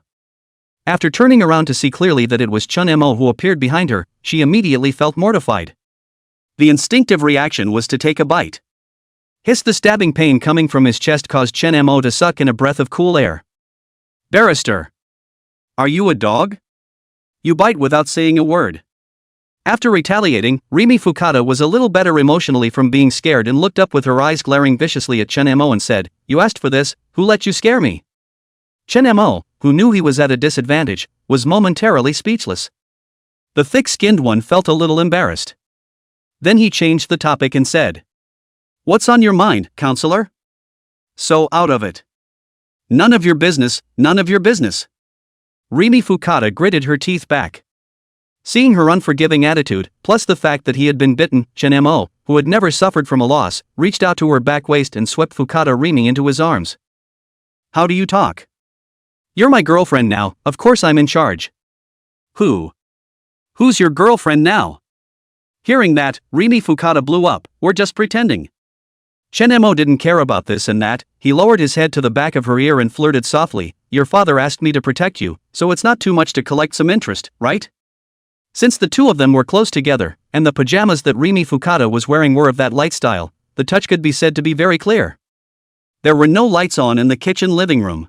After turning around to see clearly that it was Chun Mo who appeared behind her, she immediately felt mortified. The instinctive reaction was to take a bite. The stabbing pain coming from his chest caused Chen Mo to suck in a breath of cool air. Barrister! Are you a dog? You bite without saying a word. After retaliating, Rimi Fukada was a little better emotionally from being scared and looked up with her eyes glaring viciously at Chen Mo and said, "You asked for this, who let you scare me?" Chen Mo, who knew he was at a disadvantage, was momentarily speechless. The thick-skinned one felt a little embarrassed. Then he changed the topic and said, "What's on your mind, counselor?" "So out of it." "None of your business, none of your business." Rimi Fukada gritted her teeth back. Seeing her unforgiving attitude, plus the fact that he had been bitten, Chen Mo, who had never suffered from a loss, reached out to her back waist and swept Fukada Rimi into his arms. "How do you talk? You're my girlfriend now, of course I'm in charge." Who's your girlfriend now?" Hearing that, Rimi Fukada blew up. "We're just pretending." Chen Mo didn't care about this and that. He lowered his head to the back of her ear and flirted softly, "Your father asked me to protect you, so it's not too much to collect some interest, right?" Since the two of them were close together, and the pajamas that Rimi Fukada was wearing were of that light style, the touch could be said to be very clear. There were no lights on in the kitchen living room.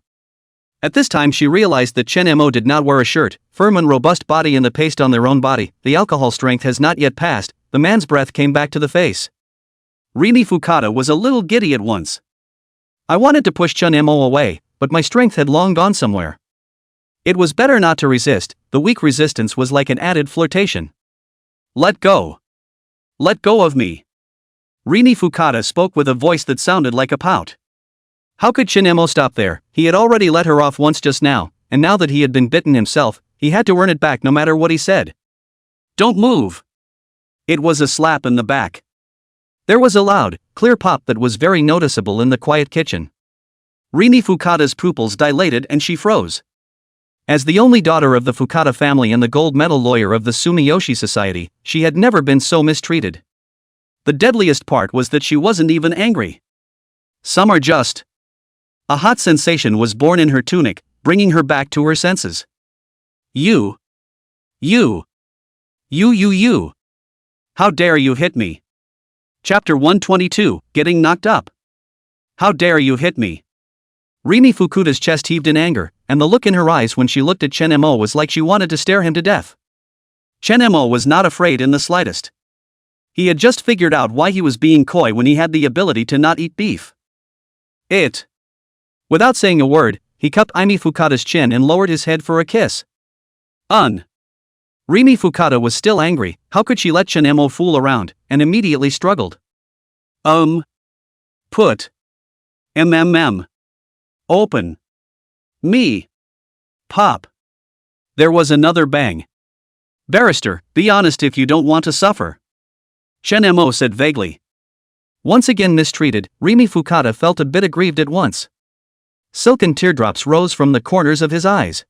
At this time she realized that Chen Mo did not wear a shirt, firm and robust body and the paste on their own body, the alcohol strength has not yet passed, the man's breath came back to the face. Rimi Fukada was a little giddy at once. I wanted to push Chen Mo away, but my strength had long gone somewhere. It was better not to resist, the weak resistance was like an added flirtation. "Let go. Let go of me." Rimi Fukada spoke with a voice that sounded like a pout. How could Chen Mo stop there? He had already let her off once just now, and now that he had been bitten himself, he had to earn it back no matter what he said. "Don't move." It was a slap in the back. There was a loud, clear pop that was very noticeable in the quiet kitchen. Rimi Fukada's pupils dilated and she froze. As the only daughter of the Fukada family and the gold medal lawyer of the Sumiyoshi Society, she had never been so mistreated. The deadliest part was that she wasn't even angry. Some are just. A hot sensation was born in her tunic, bringing her back to her senses. You. How dare you hit me? Chapter 122, Getting Knocked Up. How dare you hit me? Rimi Fukada's chest heaved in anger, and the look in her eyes when she looked at Chen Mo was like she wanted to stare him to death. Chen Mo was not afraid in the slightest. He had just figured out why he was being coy when he had the ability to not eat beef. Without saying a word, he cupped Rimi Fukada's chin and lowered his head for a kiss. Rimi Fukada was still angry. How could she let Chen Mo fool around, and immediately struggled. Put. Open. Me. Pop. There was another bang. Barrister, be honest if you don't want to suffer. Chen Mo said vaguely. Once again mistreated, Rimi Fukada felt a bit aggrieved at once. Silken teardrops rose from the corners of his eyes.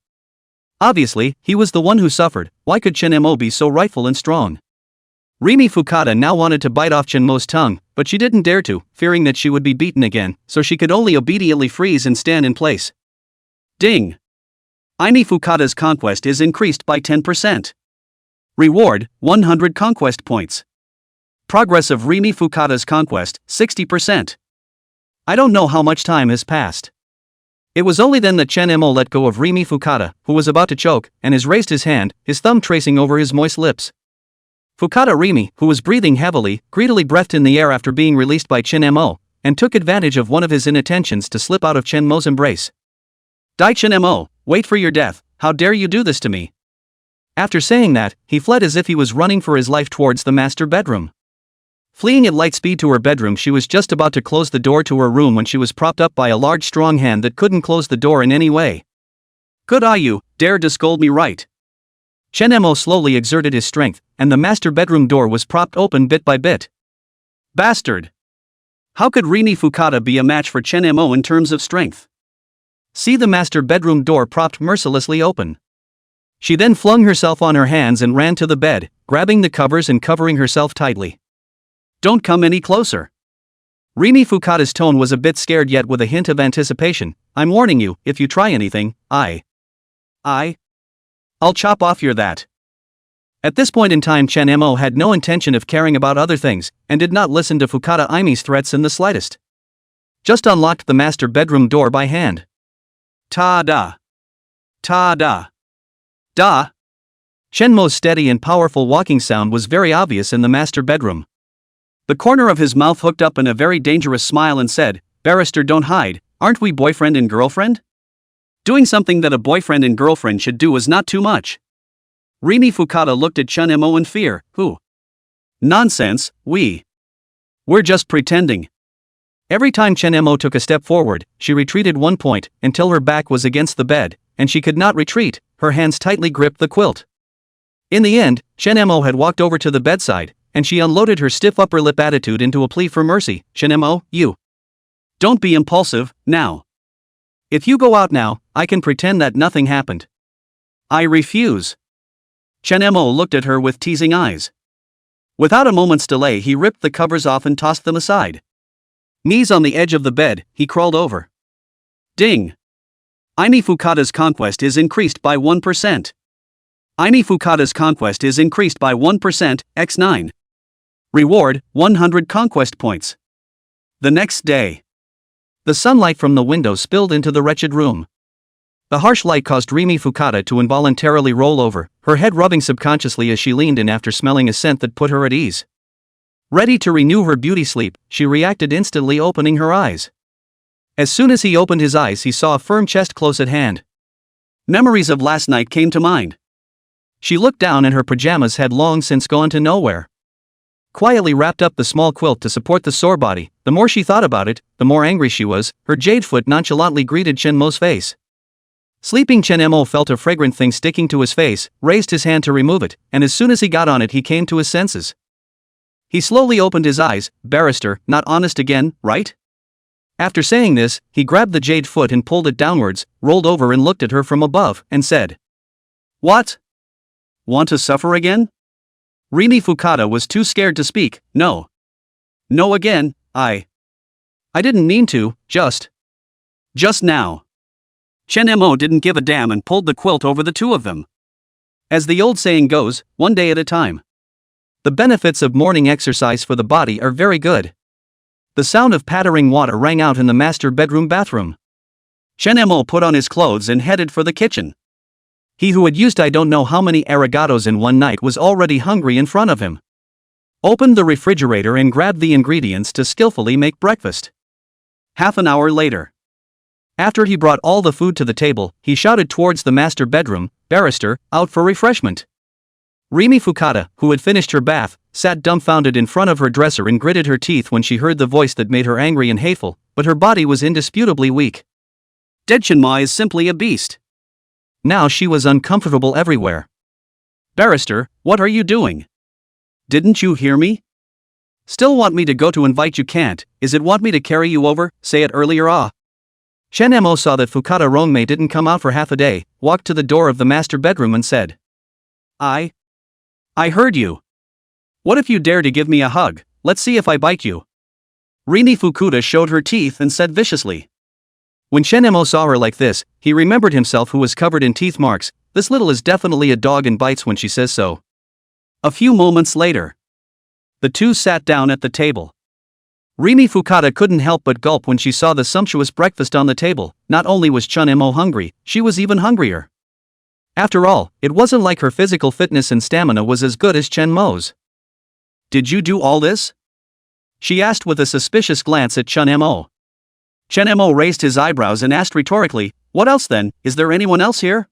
Obviously, he was the one who suffered. Why could Chen Mo be so rightful and strong? Rimi Fukada now wanted to bite off Chen Mo's tongue, but she didn't dare to, fearing that she would be beaten again, so she could only obediently freeze and stand in place. Ding! Aini Fukada's conquest is increased by 10%. Reward, 100 conquest points. Progress of Rimi Fukada's conquest, 60%. I don't know how much time has passed. It was only then that Chen Mo let go of Rimi Fukada, who was about to choke, and has raised his hand, his thumb tracing over his moist lips. Fukada Rimi, who was breathing heavily, greedily breathed in the air after being released by Chen Mo, and took advantage of one of his inattentions to slip out of Chen Mo's embrace. Dai Chen Mo, wait for your death, how dare you do this to me? After saying that, he fled as if he was running for his life towards the master bedroom. Fleeing at light speed to her bedroom, she was just about to close the door to her room when she was propped up by a large strong hand that couldn't close the door in any way. Could I you dare to scold me, right? Chen Mo slowly exerted his strength, and the master bedroom door was propped open bit by bit. Bastard! How could Rini Fukada be a match for Chen Mo in terms of strength? See the master bedroom door propped mercilessly open. She then flung herself on her hands and ran to the bed, grabbing the covers and covering herself tightly. Don't come any closer. Rimi Fukada's tone was a bit scared yet with a hint of anticipation. I'm warning you, if you try anything, I'll chop off your that. At this point in time, Chen Mo had no intention of caring about other things, and did not listen to Fukada Aimi's threats in the slightest. Just unlocked the master bedroom door by hand. Ta-da! Ta-da! Da! Chen Mo's steady and powerful walking sound was very obvious in the master bedroom. The corner of his mouth hooked up in a very dangerous smile and said, Barrister, don't hide, aren't we boyfriend and girlfriend? Doing something that a boyfriend and girlfriend should do is not too much. Rimi Fukada looked at Chen Mo in fear. Who? Nonsense, we're just pretending. Every time Chen Mo took a step forward, she retreated 1 point, until her back was against the bed, and she could not retreat, her hands tightly gripped the quilt. In the end, Chen Mo had walked over to the bedside, and she unloaded her stiff upper lip attitude into a plea for mercy. Chen Mo, you don't be impulsive, now. If you go out now, I can pretend that nothing happened. I refuse. Chen Mo looked at her with teasing eyes. Without a moment's delay, he ripped the covers off and tossed them aside. Knees on the edge of the bed, he crawled over. Ding! Aini Fukada's conquest is increased by 1%. Aini Fukada's conquest is increased by 1%, x9. Reward, 100 conquest points. The next day. The sunlight from the window spilled into the wretched room. The harsh light caused Rimi Fukada to involuntarily roll over, her head rubbing subconsciously as she leaned in after smelling a scent that put her at ease. Ready to renew her beauty sleep, she reacted instantly, opening her eyes. As soon as he opened his eyes, he saw a firm chest close at hand. Memories of last night came to mind. She looked down and her pajamas had long since gone to nowhere. Quietly wrapped up the small quilt to support the sore body, the more she thought about it, the more angry she was. Her jade foot nonchalantly greeted Chen Mo's face. Sleeping Chen Mo felt a fragrant thing sticking to his face, raised his hand to remove it, and as soon as he got on it, he came to his senses. He slowly opened his eyes. Barrister, not honest again, right? After saying this, he grabbed the jade foot and pulled it downwards, rolled over and looked at her from above, and said, What? Want to suffer again? Rimi Fukada was too scared to speak. No. No again, I didn't mean to, just now. Chen Mo didn't give a damn and pulled the quilt over the two of them. As the old saying goes, one day at a time. The benefits of morning exercise for the body are very good. The sound of pattering water rang out in the master bedroom bathroom. Chen Mo put on his clothes and headed for the kitchen. He who had used I don't know how many arigatos in one night was already hungry in front of him. Opened the refrigerator and grabbed the ingredients to skillfully make breakfast. Half an hour later. After he brought all the food to the table, he shouted towards the master bedroom, Barrister, out for refreshment. Rimi Fukada, who had finished her bath, sat dumbfounded in front of her dresser and gritted her teeth when she heard the voice that made her angry and hateful, but her body was indisputably weak. Dedshinma is simply a beast. Now she was uncomfortable everywhere. Barrister, what are you doing? Didn't you hear me? Still want me to go to invite you? Can't, is it want me to carry you over, say it earlier? Chen Mo saw that Fukada Rongmei didn't come out for half a day, walked to the door of the master bedroom and said, I heard you. What if you dare to give me a hug? Let's see if I bite you. Rini Fukuda showed her teeth and said viciously, When Shen-mo saw her like this, he remembered himself who was covered in teeth marks. This little is definitely a dog and bites when she says so. A few moments later, the two sat down at the table. Rimi Fukada couldn't help but gulp when she saw the sumptuous breakfast on the table. Not only was Chun-mo hungry, she was even hungrier. After all, it wasn't like her physical fitness and stamina was as good as Chen-mo's. "Did you do all this?" she asked with a suspicious glance at Chun-mo. Chen-mo raised his eyebrows and asked rhetorically, "What else then? Is there anyone else here?"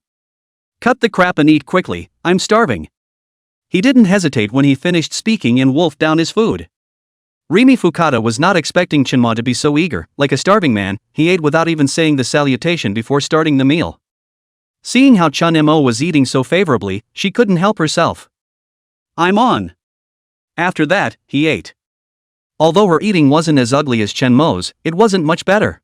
"Cut the crap and eat quickly, I'm starving." He didn't hesitate when he finished speaking and wolfed down his food. Rimi Fukada was not expecting Chen-mo to be so eager. Like a starving man, he ate without even saying the salutation before starting the meal. Seeing how Chun-mo was eating so favorably, she couldn't help herself. "I'm on." After that, he ate. Although her eating wasn't as ugly as Chen-mo's, it wasn't much better.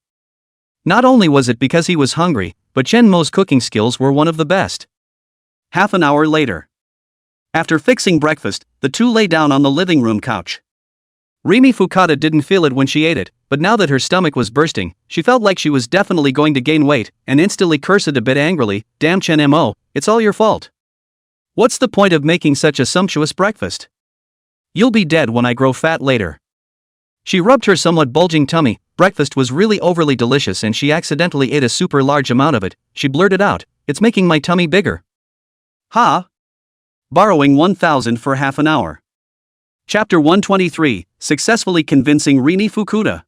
Not only was it because he was hungry, but Chen-mo's cooking skills were one of the best. Half an hour later, after fixing breakfast, the two lay down on the living room couch. Rimi Fukada didn't feel it when she ate it, but now that her stomach was bursting, she felt like she was definitely going to gain weight, and instantly cursed a bit angrily, "Damn Chen-mo, it's all your fault. What's the point of making such a sumptuous breakfast? You'll be dead when I grow fat later." She rubbed her somewhat bulging tummy. Breakfast was really overly delicious and she accidentally ate a super large amount of it. She blurted out, "It's making my tummy bigger." Ha! Borrowing 1,000 for half an hour. Chapter 123, Successfully Convincing Rimi Fukada.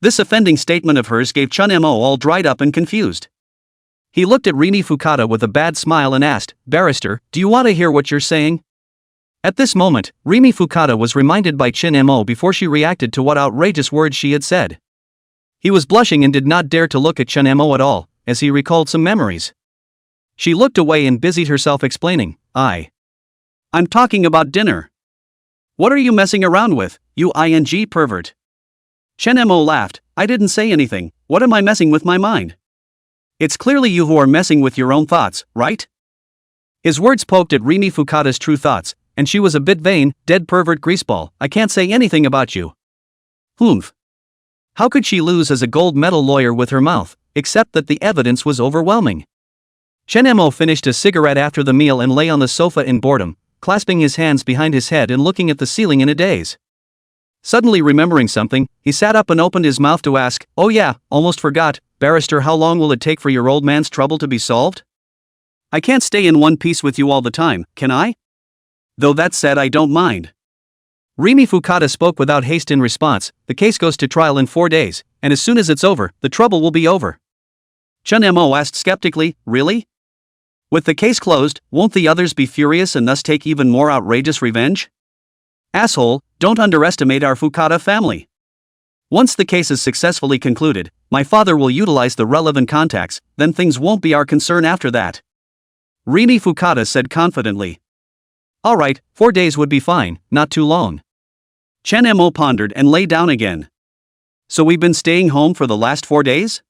This offending statement of hers gave Chun-mo all dried up and confused. He looked at Rimi Fukada with a bad smile and asked, "Barrister, do you want to hear what you're saying?" At this moment, Rimi Fukada was reminded by Chun-mo before she reacted to what outrageous words she had said. He was blushing and did not dare to look at Chun-mo at all, as he recalled some memories. She looked away and busied herself explaining, I'm talking about dinner. What are you messing around with, you ing pervert?" Chen-mo laughed, "I didn't say anything, what am I messing with my mind? It's clearly you who are messing with your own thoughts, right?" His words poked at Rimi Fukada's true thoughts, and she was a bit vain. "Dead pervert greaseball, I can't say anything about you." How could she lose as a gold medal lawyer with her mouth, except that the evidence was overwhelming? Chen-mo finished a cigarette after the meal and lay on the sofa in boredom, clasping his hands behind his head and looking at the ceiling in a daze. Suddenly remembering something, he sat up and opened his mouth to ask, "Oh yeah, almost forgot, Barrister, how long will it take for your old man's trouble to be solved? I can't stay in one piece with you all the time, can I? Though that said, I don't mind." Rimi Fukada spoke without haste in response, "The case goes to trial in 4 days, and as soon as it's over, the trouble will be over." Chun-mo asked skeptically, "Really? With the case closed, won't the others be furious and thus take even more outrageous revenge? Asshole, don't underestimate our Fukada family. Once the case is successfully concluded, my father will utilize the relevant contacts, then things won't be our concern after that." Rimi Fukada said confidently. "Alright, 4 days would be fine, not too long." Chen-mo pondered and lay down again. "So we've been staying home for the last 4 days?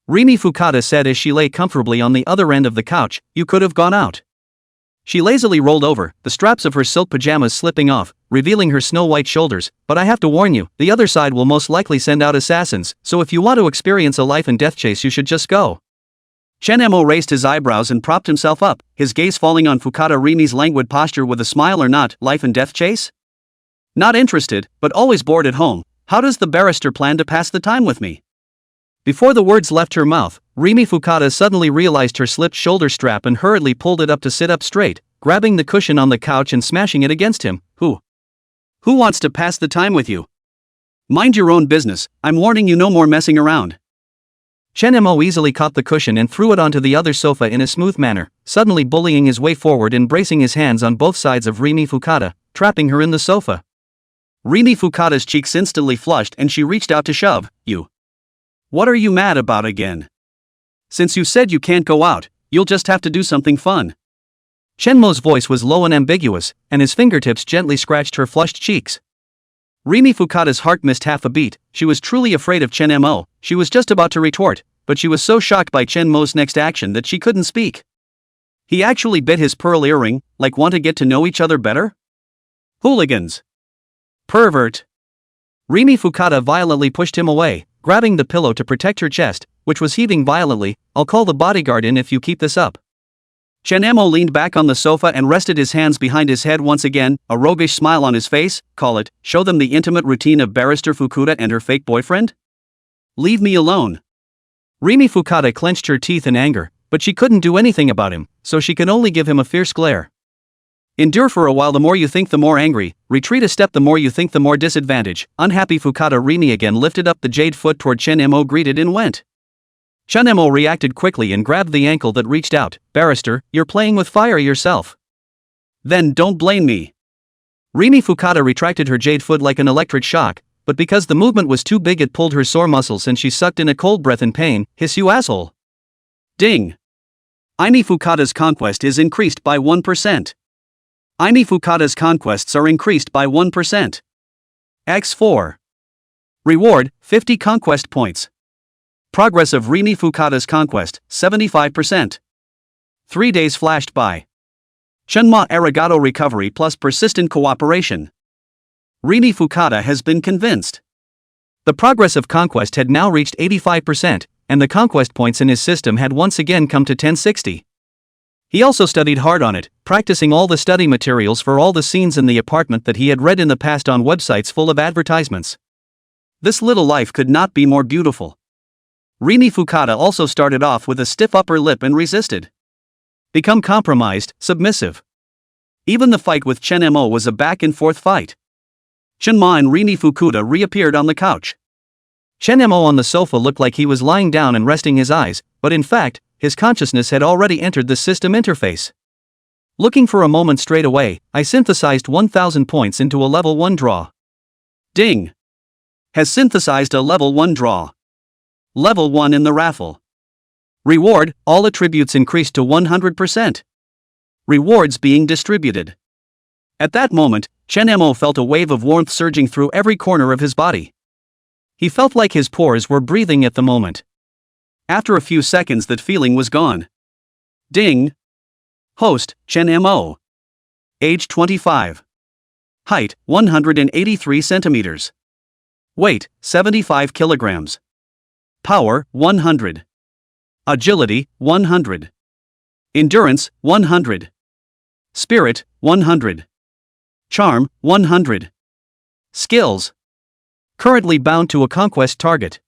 Rimi Fukada said as she lay comfortably on the other end of the couch, "You could have gone out." She lazily rolled over, the straps of her silk pajamas slipping off, revealing her snow-white shoulders. "But I have to warn you, the other side will most likely send out assassins, so if you want to experience a life and death chase you should just go." Chen-mo raised his eyebrows and propped himself up, his gaze falling on Fukada Rimi's languid posture with a smile. "Or not, life and death chase? Not interested, but always bored at home. How does the barrister plan to pass the time with me?" Before the words left her mouth, Rimi Fukada suddenly realized her slipped shoulder strap and hurriedly pulled it up to sit up straight, grabbing the cushion on the couch and smashing it against him. Who wants to pass the time with you? Mind your own business, I'm warning you, no more messing around." Chen-mo easily caught the cushion and threw it onto the other sofa in a smooth manner, suddenly bullying his way forward and bracing his hands on both sides of Rimi Fukada, trapping her in the sofa. Rimi Fukada's cheeks instantly flushed and she reached out to shove. What are you mad about again? Since you said you can't go out, you'll just have to do something fun." Chen-mo's voice was low and ambiguous, and his fingertips gently scratched her flushed cheeks. Rimi Fukada's heart missed half a beat. She was truly afraid of Chen-mo. She was just about to retort, but she was so shocked by Chen-mo's next action that she couldn't speak. He actually bit his pearl earring, like want to get to know each other better? Hooligans. Pervert. Rimi Fukada violently pushed him away, grabbing the pillow to protect her chest, which was heaving violently. "I'll call the bodyguard in if you keep this up." Shinmo leaned back on the sofa and rested his hands behind his head once again, a roguish smile on his face. "Call it, show them the intimate routine of Barrister Fukuda and her fake boyfriend? Leave me alone." Rimi Fukada clenched her teeth in anger, but she couldn't do anything about him, so she could only give him a fierce glare. "Endure for a while. The more you think the more angry, retreat a step the more you think the more disadvantage." Unhappy Fukada Rimi again lifted up the jade foot toward Shinmo, greeted and went. Shinmo reacted quickly and grabbed the ankle that reached out. "Barrister, you're playing with fire yourself." "Then don't blame me." Rimi Fukada retracted her jade foot like an electric shock, but because the movement was too big it pulled her sore muscles and she sucked in a cold breath in pain. "Hiss, you asshole." Ding. Aimi Fukada's conquest is increased by 1%. Aimi Fukada's conquests are increased by 1%. X4. Reward, 50 conquest points. Progress of Rimi Fukada's conquest, 75%. 3 days flashed by. Shenma Arigato recovery plus persistent cooperation. Rimi Fukada has been convinced. The progress of conquest had now reached 85%, and the conquest points in his system had once again come to 1060. He also studied hard on it, practicing all the study materials for all the scenes in the apartment that he had read in the past on websites full of advertisements. This little life could not be more beautiful. Rimi Fukada also started off with a stiff upper lip and resisted. Become compromised, submissive. Even the fight with Shinmo was a back-and-forth fight. Shinma and Rimi Fukada reappeared on the couch. Shinmo on the sofa looked like he was lying down and resting his eyes, but in fact, his consciousness had already entered the system interface. Looking for a moment straight away, I synthesized 1000 points into a level 1 draw. Ding! Has synthesized a level 1 draw. Level 1 in the raffle. Reward, all attributes increased to 100%. Rewards being distributed. At that moment, Shinmo felt a wave of warmth surging through every corner of his body. He felt like his pores were breathing at the moment. After a few seconds that feeling was gone. Ding! Host, Shinmo. Age 25. Height, 183 centimeters. Weight, 75 kilograms. Power, 100. Agility, 100. Endurance, 100. Spirit, 100. Charm, 100. Skills. Currently bound to a conquest target.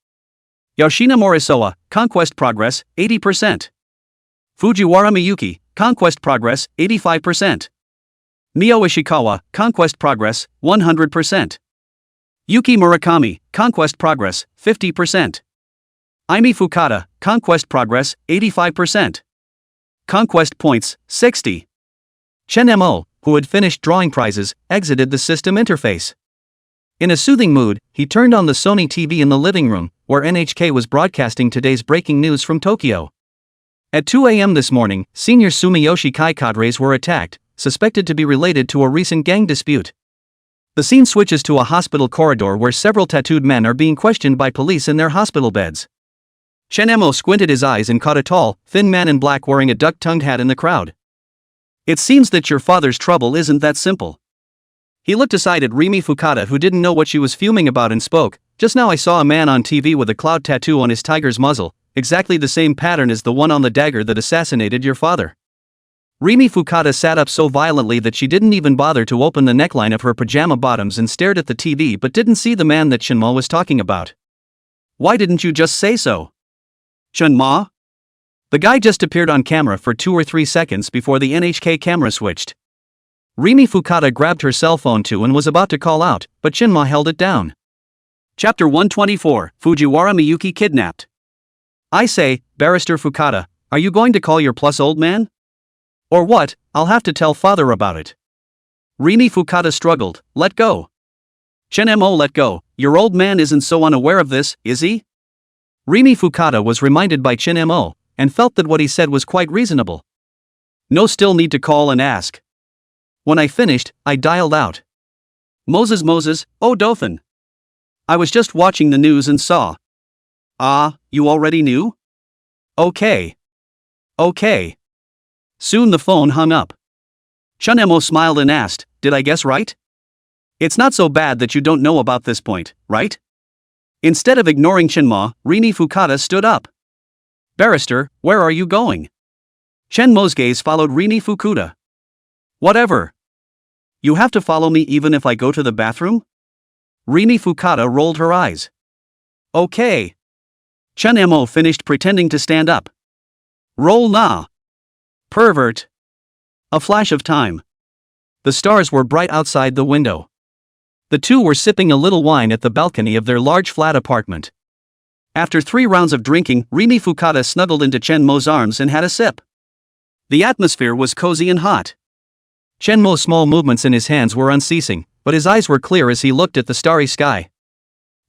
Yoshina Morisoa, conquest progress, 80%. Fujiwara Miyuki, conquest progress, 85%. Mio Ishikawa, conquest progress, 100%. Yuki Murakami, conquest progress, 50%. Aimi Fukada, conquest progress, 85%. Conquest points, 60. Shinmo, who had finished drawing prizes, exited the system interface. In a soothing mood, he turned on the Sony TV in the living room, where NHK was broadcasting today's breaking news from Tokyo. At 2 a.m. this morning, senior Sumiyoshi Kai cadres were attacked, suspected to be related to a recent gang dispute. The scene switches to a hospital corridor where several tattooed men are being questioned by police in their hospital beds. Shinmo squinted his eyes and caught a tall, thin man in black wearing a duck-tongued hat in the crowd. "It seems that your father's trouble isn't that simple." He looked aside at Rimi Fukada, who didn't know what she was fuming about, and spoke. "Just now I saw a man on TV with a cloud tattoo on his tiger's muzzle, exactly the same pattern as the one on the dagger that assassinated your father." Rimi Fukada sat up so violently that she didn't even bother to open the neckline of her pajama bottoms and stared at the TV but didn't see the man that Shinma was talking about. "Why didn't you just say so?" "Shinma?" The guy just appeared on camera for 2 or 3 seconds before the NHK camera switched. Rimi Fukada grabbed her cell phone too and was about to call out, but Shinma held it down. Chapter 124, Fujiwara Miyuki kidnapped. "I say, Barrister Fukada, are you going to call your plus old man? Or what? I'll have to tell father about it." Rimi Fukada struggled. "Let go." "Shinmo, let go. Your old man isn't so unaware of this, is he?" Rimi Fukada was reminded by Shinmo, and felt that what he said was quite reasonable. "No, still need to call and ask." When I finished, I dialed out. Moses, oh Dothan. I was just watching the news and saw." "Ah, you already knew?" Okay. Soon the phone hung up. Shinmo smiled and asked, "Did I guess right? It's not so bad that you don't know about this point, right?" Instead of ignoring Shenmo, Rini Fukada stood up. Barrister, where are you going? Shenmo's gaze followed Rini Fukuda. Whatever. You have to follow me even if I go to the bathroom? Rini Fukada rolled her eyes. Okay. Shenmo finished pretending to stand up. Roll na. Pervert. A flash of time. The stars were bright outside the window. The two were sipping a little wine at the balcony of their large flat apartment. After 3 rounds of drinking, Rini Fukada snuggled into Shenmo's arms and had a sip. The atmosphere was cozy and hot. Shenmo's small movements in his hands were unceasing, but his eyes were clear as he looked at the starry sky.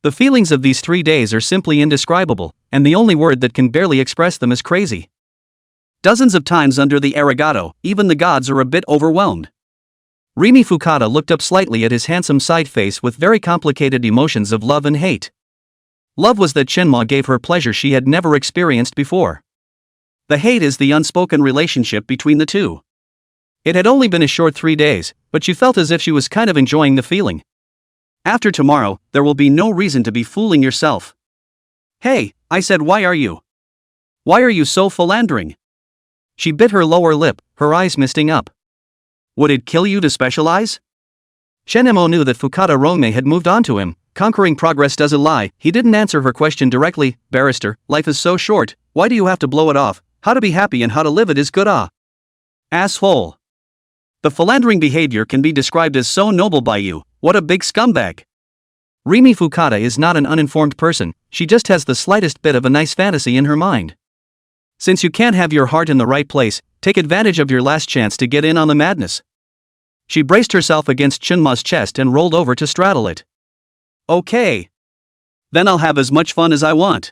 The feelings of these 3 days are simply indescribable, and the only word that can barely express them is crazy. Dozens of times under the arigato, even the gods are a bit overwhelmed. Rini Fukada looked up slightly at his handsome side face with very complicated emotions of love and hate. Love was that Shenmo gave her pleasure she had never experienced before. The hate is the unspoken relationship between the two. It had only been a short 3 days, but she felt as if she was kind of enjoying the feeling. After tomorrow, there will be no reason to be fooling yourself. Hey, I said, why are you? Why are you so philandering? She bit her lower lip, her eyes misting up. Would it kill you to specialize? Shenmo knew that Fukada Rome had moved on to him. Conquering progress doesn't lie. He didn't answer her question directly. Barrister, life is so short, why do you have to blow it off? How to be happy and how to live it is good Asshole. The philandering behavior can be described as so noble by you. What a big scumbag. Rini Fukada is not an uninformed person, she just has the slightest bit of a nice fantasy in her mind. Since you can't have your heart in the right place, take advantage of your last chance to get in on the madness. She braced herself against Shenmo's chest and rolled over to straddle it. Okay. Then I'll have as much fun as I want.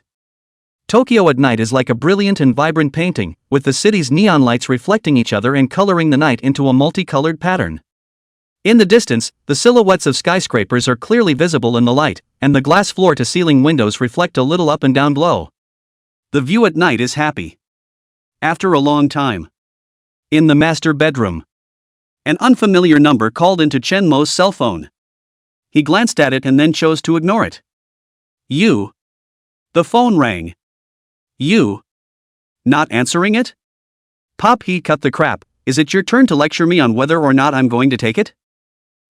Tokyo at night is like a brilliant and vibrant painting, with the city's neon lights reflecting each other and coloring the night into a multicolored pattern. In the distance, the silhouettes of skyscrapers are clearly visible in the light, and the glass floor-to-ceiling windows reflect a little up and down glow. The view at night is happy. After a long time. In the master bedroom. An unfamiliar number called into Shenmo's cell phone. He glanced at it and then chose to ignore it. You. The phone rang. You. Not answering it? Pop, he cut the crap. Is it your turn to lecture me on whether or not I'm going to take it?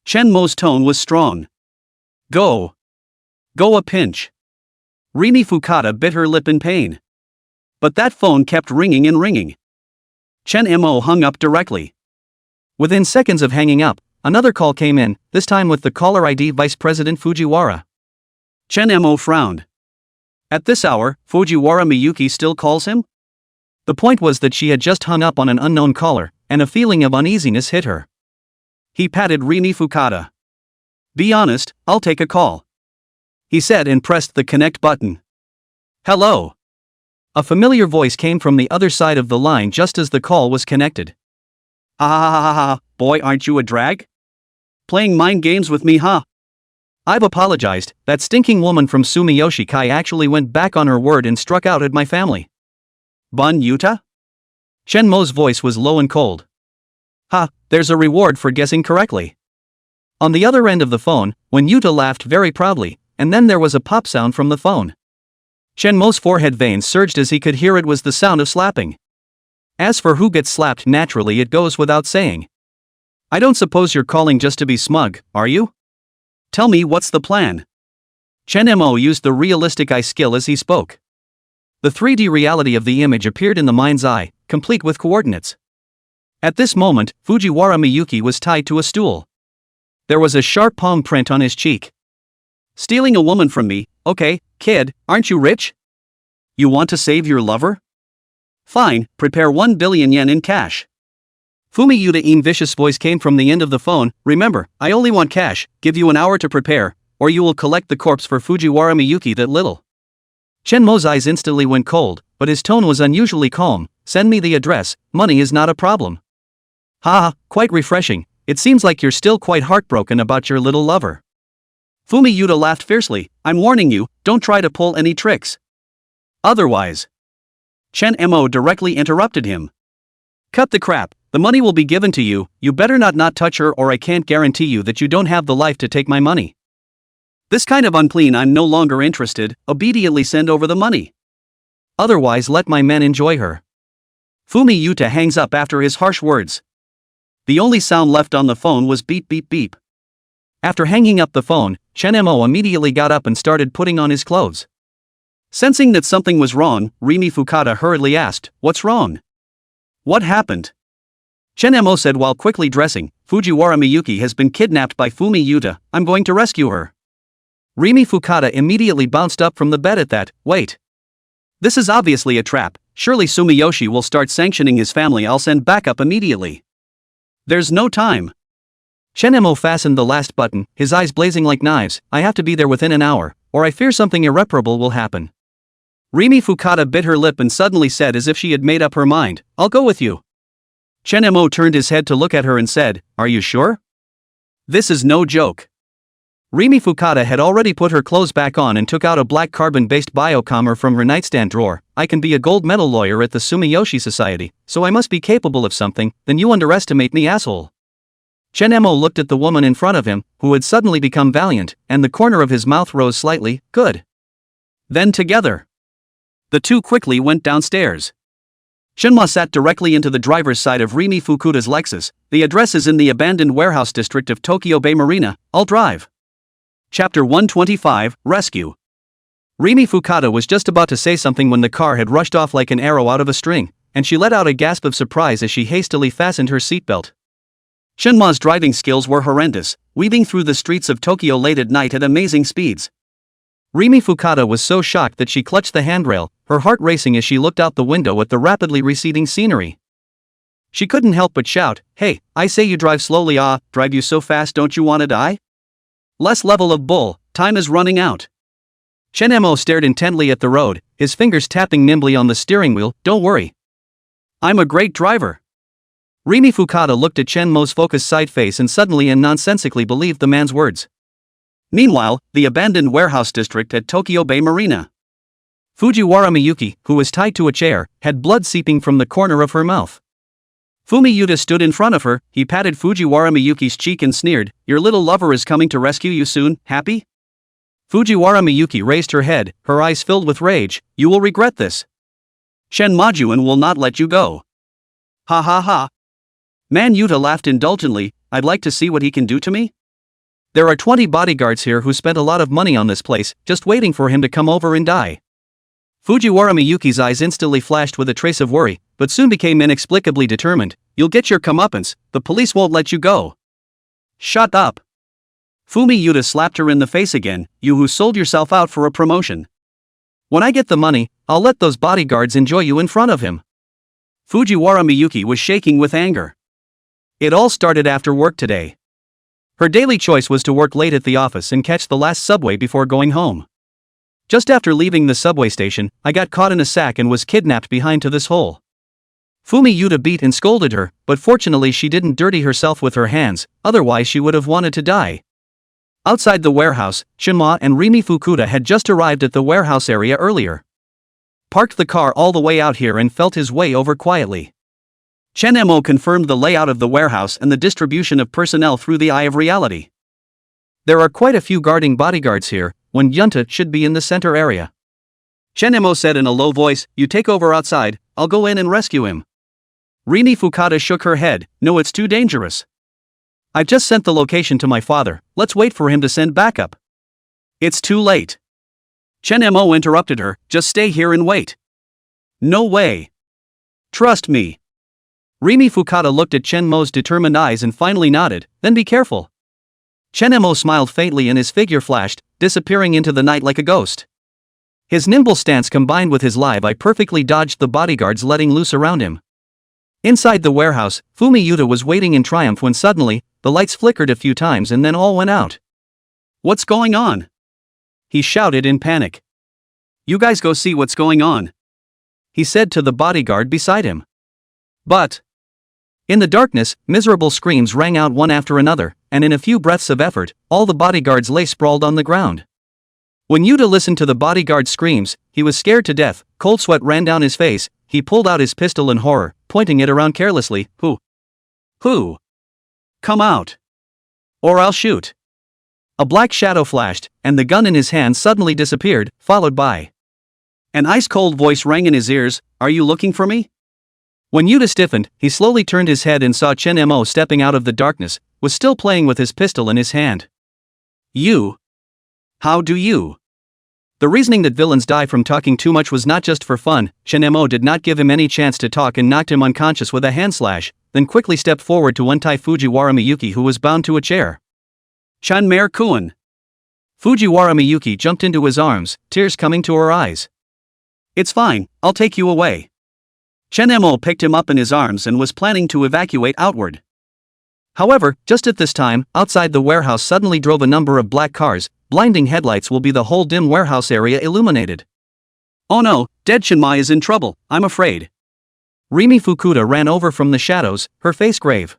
Shenmo's tone was strong. Go. Go a pinch. Rini Fukada bit her lip in pain. But that phone kept ringing and ringing. Shenmo hung up directly. Within seconds of hanging up, another call came in, this time with the caller ID Vice President Fujiwara. Shenmo frowned. At this hour, Fujiwara Miyuki still calls him? The point was that she had just hung up on an unknown caller, and a feeling of uneasiness hit her. He patted Rini Fukada. Be honest, I'll take a call. He said and pressed the connect button. Hello. A familiar voice came from the other side of the line just as the call was connected. Boy, aren't you a drag? Playing mind games with me, huh? I've apologized, that stinking woman from Sumiyoshi Kai actually went back on her word and struck out at my family. Bun Yuta? Shenmo's voice was low and cold. There's a reward for guessing correctly. On the other end of the phone, when Yuta laughed very proudly, and then there was a pop sound from the phone. Shenmo's forehead veins surged as he could hear it was the sound of slapping. As for who gets slapped naturally, it goes without saying. I don't suppose you're calling just to be smug, are you? Tell me what's the plan. Shenmo used the realistic eye skill as he spoke. The 3D reality of the image appeared in the mind's eye, complete with coordinates. At this moment, Fujiwara Miyuki was tied to a stool. There was a sharp palm print on his cheek. Stealing a woman from me, okay, kid, aren't you rich? You want to save your lover? Fine, prepare 1 billion yen in cash. Fumi Yuda's vicious voice came from the end of the phone. Remember, I only want cash, give you an hour to prepare, or you will collect the corpse for Fujiwara Miyuki that little. Shenmo's eyes instantly went cold, but his tone was unusually calm. Send me the address, money is not a problem. Quite refreshing, it seems like you're still quite heartbroken about your little lover. Fumi Yuda laughed fiercely. I'm warning you, don't try to pull any tricks. Otherwise. Shenmo directly interrupted him. Cut the crap, the money will be given to you, you better not touch her or I can't guarantee you that you don't have the life to take my money. This kind of unclean, I'm no longer interested, obediently send over the money. Otherwise let my men enjoy her. Fumi Yuta hangs up after his harsh words. The only sound left on the phone was beep beep beep. After hanging up the phone, Chen-mo immediately got up and started putting on his clothes. Sensing that something was wrong, Rimi Fukada hurriedly asked, "What's wrong? What happened?" Chen-mo said while quickly dressing, "Fujiwara Miyuki has been kidnapped by Fumi Yuta, I'm going to rescue her." Rimi Fukada immediately bounced up from the bed at that. "Wait. This is obviously a trap, surely Sumiyoshi will start sanctioning his family, I'll send backup immediately. There's no time." Chen-mo fastened the last button, his eyes blazing like knives. "I have to be there within an hour, or I fear something irreparable will happen." Rimi Fukada bit her lip and suddenly said as if she had made up her mind, "I'll go with you." Chen-mo turned his head to look at her and said, "Are you sure? This is no joke." Rimi Fukada had already put her clothes back on and took out a black carbon-based biocommer from her nightstand drawer. "I can be a gold medal lawyer at the Sumiyoshi Society, so I must be capable of something. Then you underestimate me, asshole." Chen-mo looked at the woman in front of him, who had suddenly become valiant, and the corner of his mouth rose slightly. "Good." Then together, the two quickly went downstairs. Shinma sat directly into the driver's side of Rimi Fukada's Lexus. "The address is in the abandoned warehouse district of Tokyo Bay Marina, I'll drive." Chapter 125, Rescue. Rimi Fukada was just about to say something when the car had rushed off like an arrow out of a string, and she let out a gasp of surprise as she hastily fastened her seatbelt. Shinma's driving skills were horrendous, weaving through the streets of Tokyo late at night at amazing speeds. Rimi Fukada was so shocked that she clutched the handrail, her heart racing as she looked out the window at the rapidly receding scenery. She couldn't help but shout, "Hey, I say you drive slowly, drive you so fast don't you wanna die? Less level of bull, time is running out." Chen-mo stared intently at the road, his fingers tapping nimbly on the steering wheel. "Don't worry. I'm a great driver." Rimi Fukada looked at Chen-mo's focused side face and suddenly and nonsensically believed the man's words. Meanwhile, the abandoned warehouse district at Tokyo Bay Marina. Fujiwara Miyuki, who was tied to a chair, had blood seeping from the corner of her mouth. Fumi Yuta stood in front of her, he patted Fujiwara Miyuki's cheek and sneered, "Your little lover is coming to rescue you soon, happy?" Fujiwara Miyuki raised her head, her eyes filled with rage. "You will regret this. Shen Majuan will not let you go." "Ha ha ha." Man Yuta laughed indulgently, "I'd like to see what he can do to me. There are 20 bodyguards here who spent a lot of money on this place, just waiting for him to come over and die." Fujiwara Miyuki's eyes instantly flashed with a trace of worry, but soon became inexplicably determined. "You'll get your comeuppance, the police won't let you go." "Shut up." Fumi Yuta slapped her in the face again, "You who sold yourself out for a promotion. When I get the money, I'll let those bodyguards enjoy you in front of him." Fujiwara Miyuki was shaking with anger. It all started after work today. Her daily choice was to work late at the office and catch the last subway before going home. Just after leaving the subway station, I got caught in a sack and was kidnapped behind to this hole. Fumi Yuta beat and scolded her, but fortunately she didn't dirty herself with her hands, otherwise she would have wanted to die. Outside the warehouse, Shinma and Rimi Fukada had just arrived at the warehouse area earlier. Parked the car all the way out here and felt his way over quietly. Chen-mo confirmed the layout of the warehouse and the distribution of personnel through the eye of reality. There are quite a few guarding bodyguards here, when Yunta should be in the center area. Chen-mo said in a low voice, "You take over outside, I'll go in and rescue him." Rimi Fukada shook her head, "No, it's too dangerous. I've just sent the location to my father, let's wait for him to send backup." "It's too late." Chen-mo interrupted her, "Just stay here and wait." "No way. Trust me." Rimi Fukada looked at Chen-mo's determined eyes and finally nodded, "Then be careful." Chen-mo smiled faintly and his figure flashed, disappearing into the night like a ghost. His nimble stance combined with his live eye perfectly dodged the bodyguards letting loose around him. Inside the warehouse, Fumi Yuta was waiting in triumph when suddenly, the lights flickered a few times and then all went out. "What's going on?" he shouted in panic. "You guys go see what's going on," he said to the bodyguard beside him. But in the darkness, miserable screams rang out one after another, and in a few breaths of effort, all the bodyguards lay sprawled on the ground. When Yuta listened to the bodyguard's screams, he was scared to death, cold sweat ran down his face, he pulled out his pistol in horror, pointing it around carelessly. Who? Come out. Or I'll shoot." A black shadow flashed, and the gun in his hand suddenly disappeared, followed by an ice-cold voice rang in his ears, "Are you looking for me?" When Yuta stiffened, he slowly turned his head and saw Chen Mo stepping out of the darkness, was still playing with his pistol in his hand. "You? How do you?" The reasoning that villains die from talking too much was not just for fun. Chen Mo did not give him any chance to talk and knocked him unconscious with a hand slash, then quickly stepped forward to untie Fujiwara Miyuki, who was bound to a chair. "Chanmare-kun." Fujiwara Miyuki jumped into his arms, tears coming to her eyes. "It's fine, I'll take you away." Chen Mo picked him up in his arms and was planning to evacuate outward. However, just at this time, outside the warehouse suddenly drove a number of black cars. Blinding headlights will be the whole dim warehouse area illuminated. "Oh no, dead Shinmai is in trouble, I'm afraid." Rimi Fukuda ran over from the shadows, her face grave.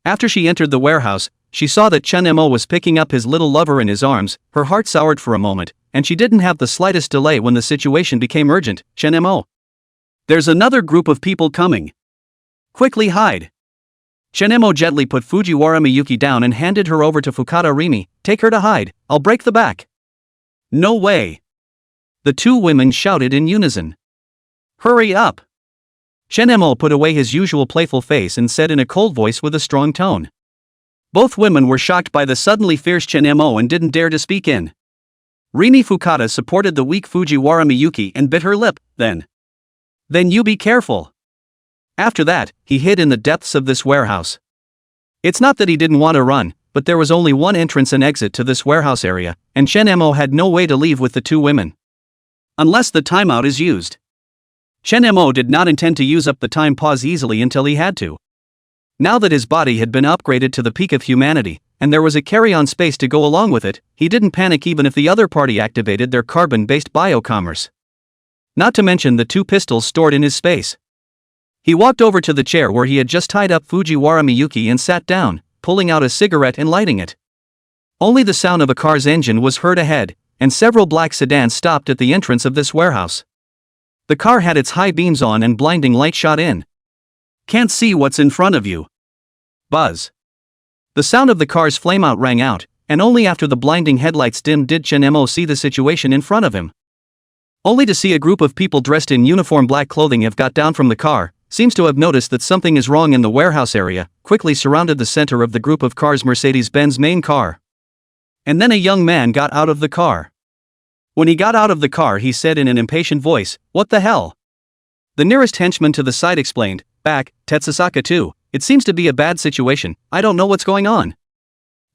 After she entered the warehouse, she saw that Chen Mo was picking up his little lover in his arms. Her heart soured for a moment, and she didn't have the slightest delay when the situation became urgent. "Chen Mo, there's another group of people coming. Quickly hide." Chen Mo gently put Fujiwara Miyuki down and handed her over to Fukuda. "Rimi, take her to hide, I'll break the back." "No way!" the two women shouted in unison. "Hurry up!" Chen Mo put away his usual playful face and said in a cold voice with a strong tone. Both women were shocked by the suddenly fierce Chen Mo and didn't dare to speak in. Rimi Fukuda supported the weak Fujiwara Miyuki and bit her lip. Then you be careful." After that, he hid in the depths of this warehouse. It's not that he didn't want to run, but there was only one entrance and exit to this warehouse area, and Chen Mo had no way to leave with the two women. Unless the timeout is used. Chen Mo did not intend to use up the time pause easily until he had to. Now that his body had been upgraded to the peak of humanity, and there was a carry-on space to go along with it, he didn't panic even if the other party activated their carbon-based biocommerce. Not to mention the two pistols stored in his space. He walked over to the chair where he had just tied up Fujiwara Miyuki and sat down, pulling out a cigarette and lighting it. Only the sound of a car's engine was heard ahead, and several black sedans stopped at the entrance of this warehouse. The car had its high beams on and blinding light shot in. "Can't see what's in front of you." Buzz. The sound of the car's flameout rang out, and only after the blinding headlights dimmed did Chen Mo see the situation in front of him. Only to see a group of people dressed in uniform black clothing have got down from the car, seems to have noticed that something is wrong in the warehouse area, quickly surrounded the center of the group of cars Mercedes-Benz main car. And then a young man got out of the car. When he got out of the car he said in an impatient voice, "What the hell?" The nearest henchman to the side explained, "Back, Tetsusaka too, it seems to be a bad situation, I don't know what's going on."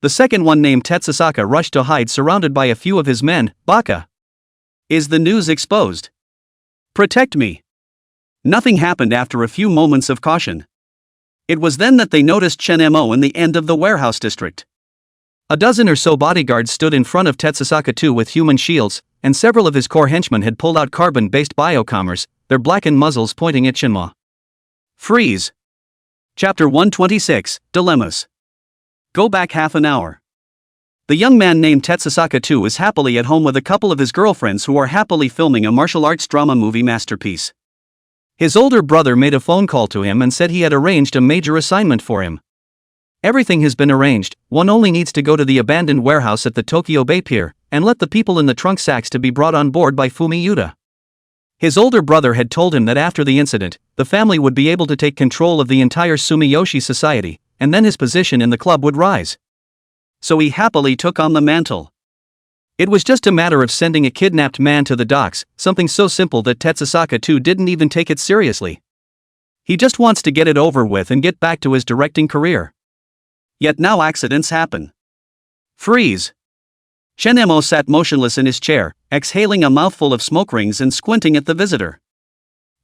The second one named Tetsusaka rushed to hide surrounded by a few of his men. "Baka. Is the news exposed? Protect me." Nothing happened after a few moments of caution. It was then that they noticed Chen Mo in the end of the warehouse district. A dozen or so bodyguards stood in front of Tetsusaka 2 with human shields, and several of his core henchmen had pulled out carbon-based biocommerce, their blackened muzzles pointing at Shinma. Freeze. Chapter 126, Dilemmas. Go back half an hour. The young man named Tetsusaka 2 is happily at home with a couple of his girlfriends who are happily filming a martial arts drama movie masterpiece. His older brother made a phone call to him and said he had arranged a major assignment for him. Everything has been arranged, one only needs to go to the abandoned warehouse at the Tokyo Bay Pier, and let the people in the trunk sacks to be brought on board by Fumi Yuta. His older brother had told him that after the incident, the family would be able to take control of the entire Sumiyoshi society, and then his position in the club would rise. So he happily took on the mantle. It was just a matter of sending a kidnapped man to the docks, something so simple that Tetsusaka 2 didn't even take it seriously. He just wants to get it over with and get back to his directing career. Yet now accidents happen. Freeze. Chen Mo sat motionless in his chair, exhaling a mouthful of smoke rings and squinting at the visitor.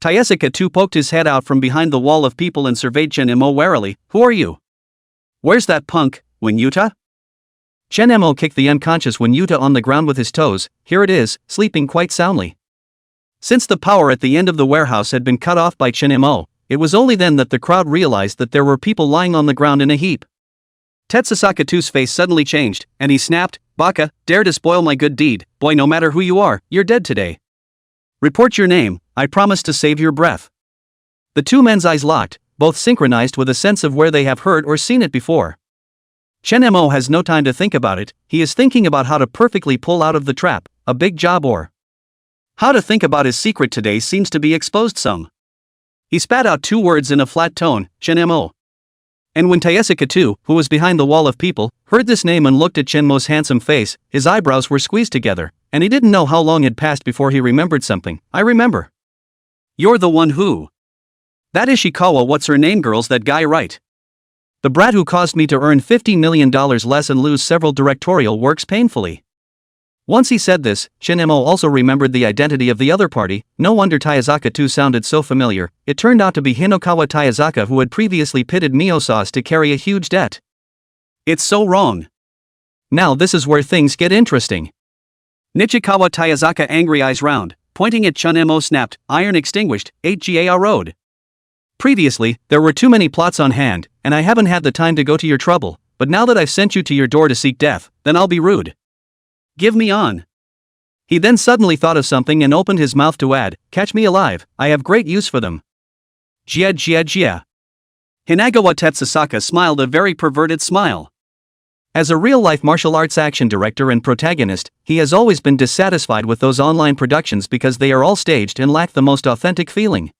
Tetsusaka 2 poked his head out from behind the wall of people and surveyed Chen Mo warily. "Who are you?" "Where's that punk, Yuta?" Chen Mo kicked the unconscious Yuta on the ground with his toes. "Here it is, sleeping quite soundly." Since the power at the end of the warehouse had been cut off by Chen Mo, it was only then that the crowd realized that there were people lying on the ground in a heap. Tetsusaka 2's face suddenly changed, and he snapped, "Baka, dare to spoil my good deed, boy, no matter who you are, you're dead today. Report your name, I promise to save your breath." The two men's eyes locked, both synchronized with a sense of where they have heard or seen it before. Chen-mo has no time to think about it, he is thinking about how to perfectly pull out of the trap, a big job or how to think about his secret today seems to be exposed some. He spat out 2 words in a flat tone, Chen-mo. And when Taesaka too, who was behind the wall of people, heard this name and looked at Chen-mo's handsome face, his eyebrows were squeezed together, and he didn't know how long had passed before he remembered something. I remember. You're the one who. That Ishikawa, what's her name, girls, that guy, right? The brat who caused me to earn $50 million less and lose several directorial works painfully. Once he said this, Chen-mo also remembered the identity of the other party. No wonder Taizaka too sounded so familiar. It turned out to be Hinokawa Taizaka, who had previously pitted Miyosas to carry a huge debt. It's so wrong. Now this is where things get interesting. Nichikawa Taizaka, angry eyes round, pointing at Chen-mo, snapped, iron extinguished, 8GAR road. Previously, there were too many plots on hand, and I haven't had the time to go to your trouble, but now that I've sent you to your door to seek death, then I'll be rude. Give me on. He then suddenly thought of something and opened his mouth to add, catch me alive, I have great use for them. Jia jia jia. Hinagawa Tetsusaka smiled a very perverted smile. As a real-life martial arts action director and protagonist, he has always been dissatisfied with those online productions because they are all staged and lack the most authentic feeling.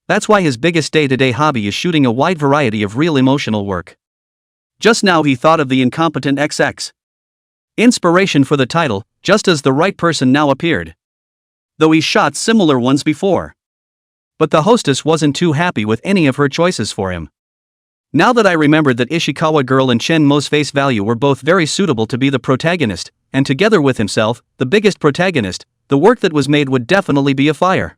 That's why his biggest day-to-day hobby is shooting a wide variety of real emotional work. Just now he thought of the incompetent XX. Inspiration for the title, just as the right person now appeared. Though he shot similar ones before. But the hostess wasn't too happy with any of her choices for him. Now that I remembered that Ishikawa girl and Chen-mo's face value were both very suitable to be the protagonist, and together with himself, the biggest protagonist, the work that was made would definitely be a fire.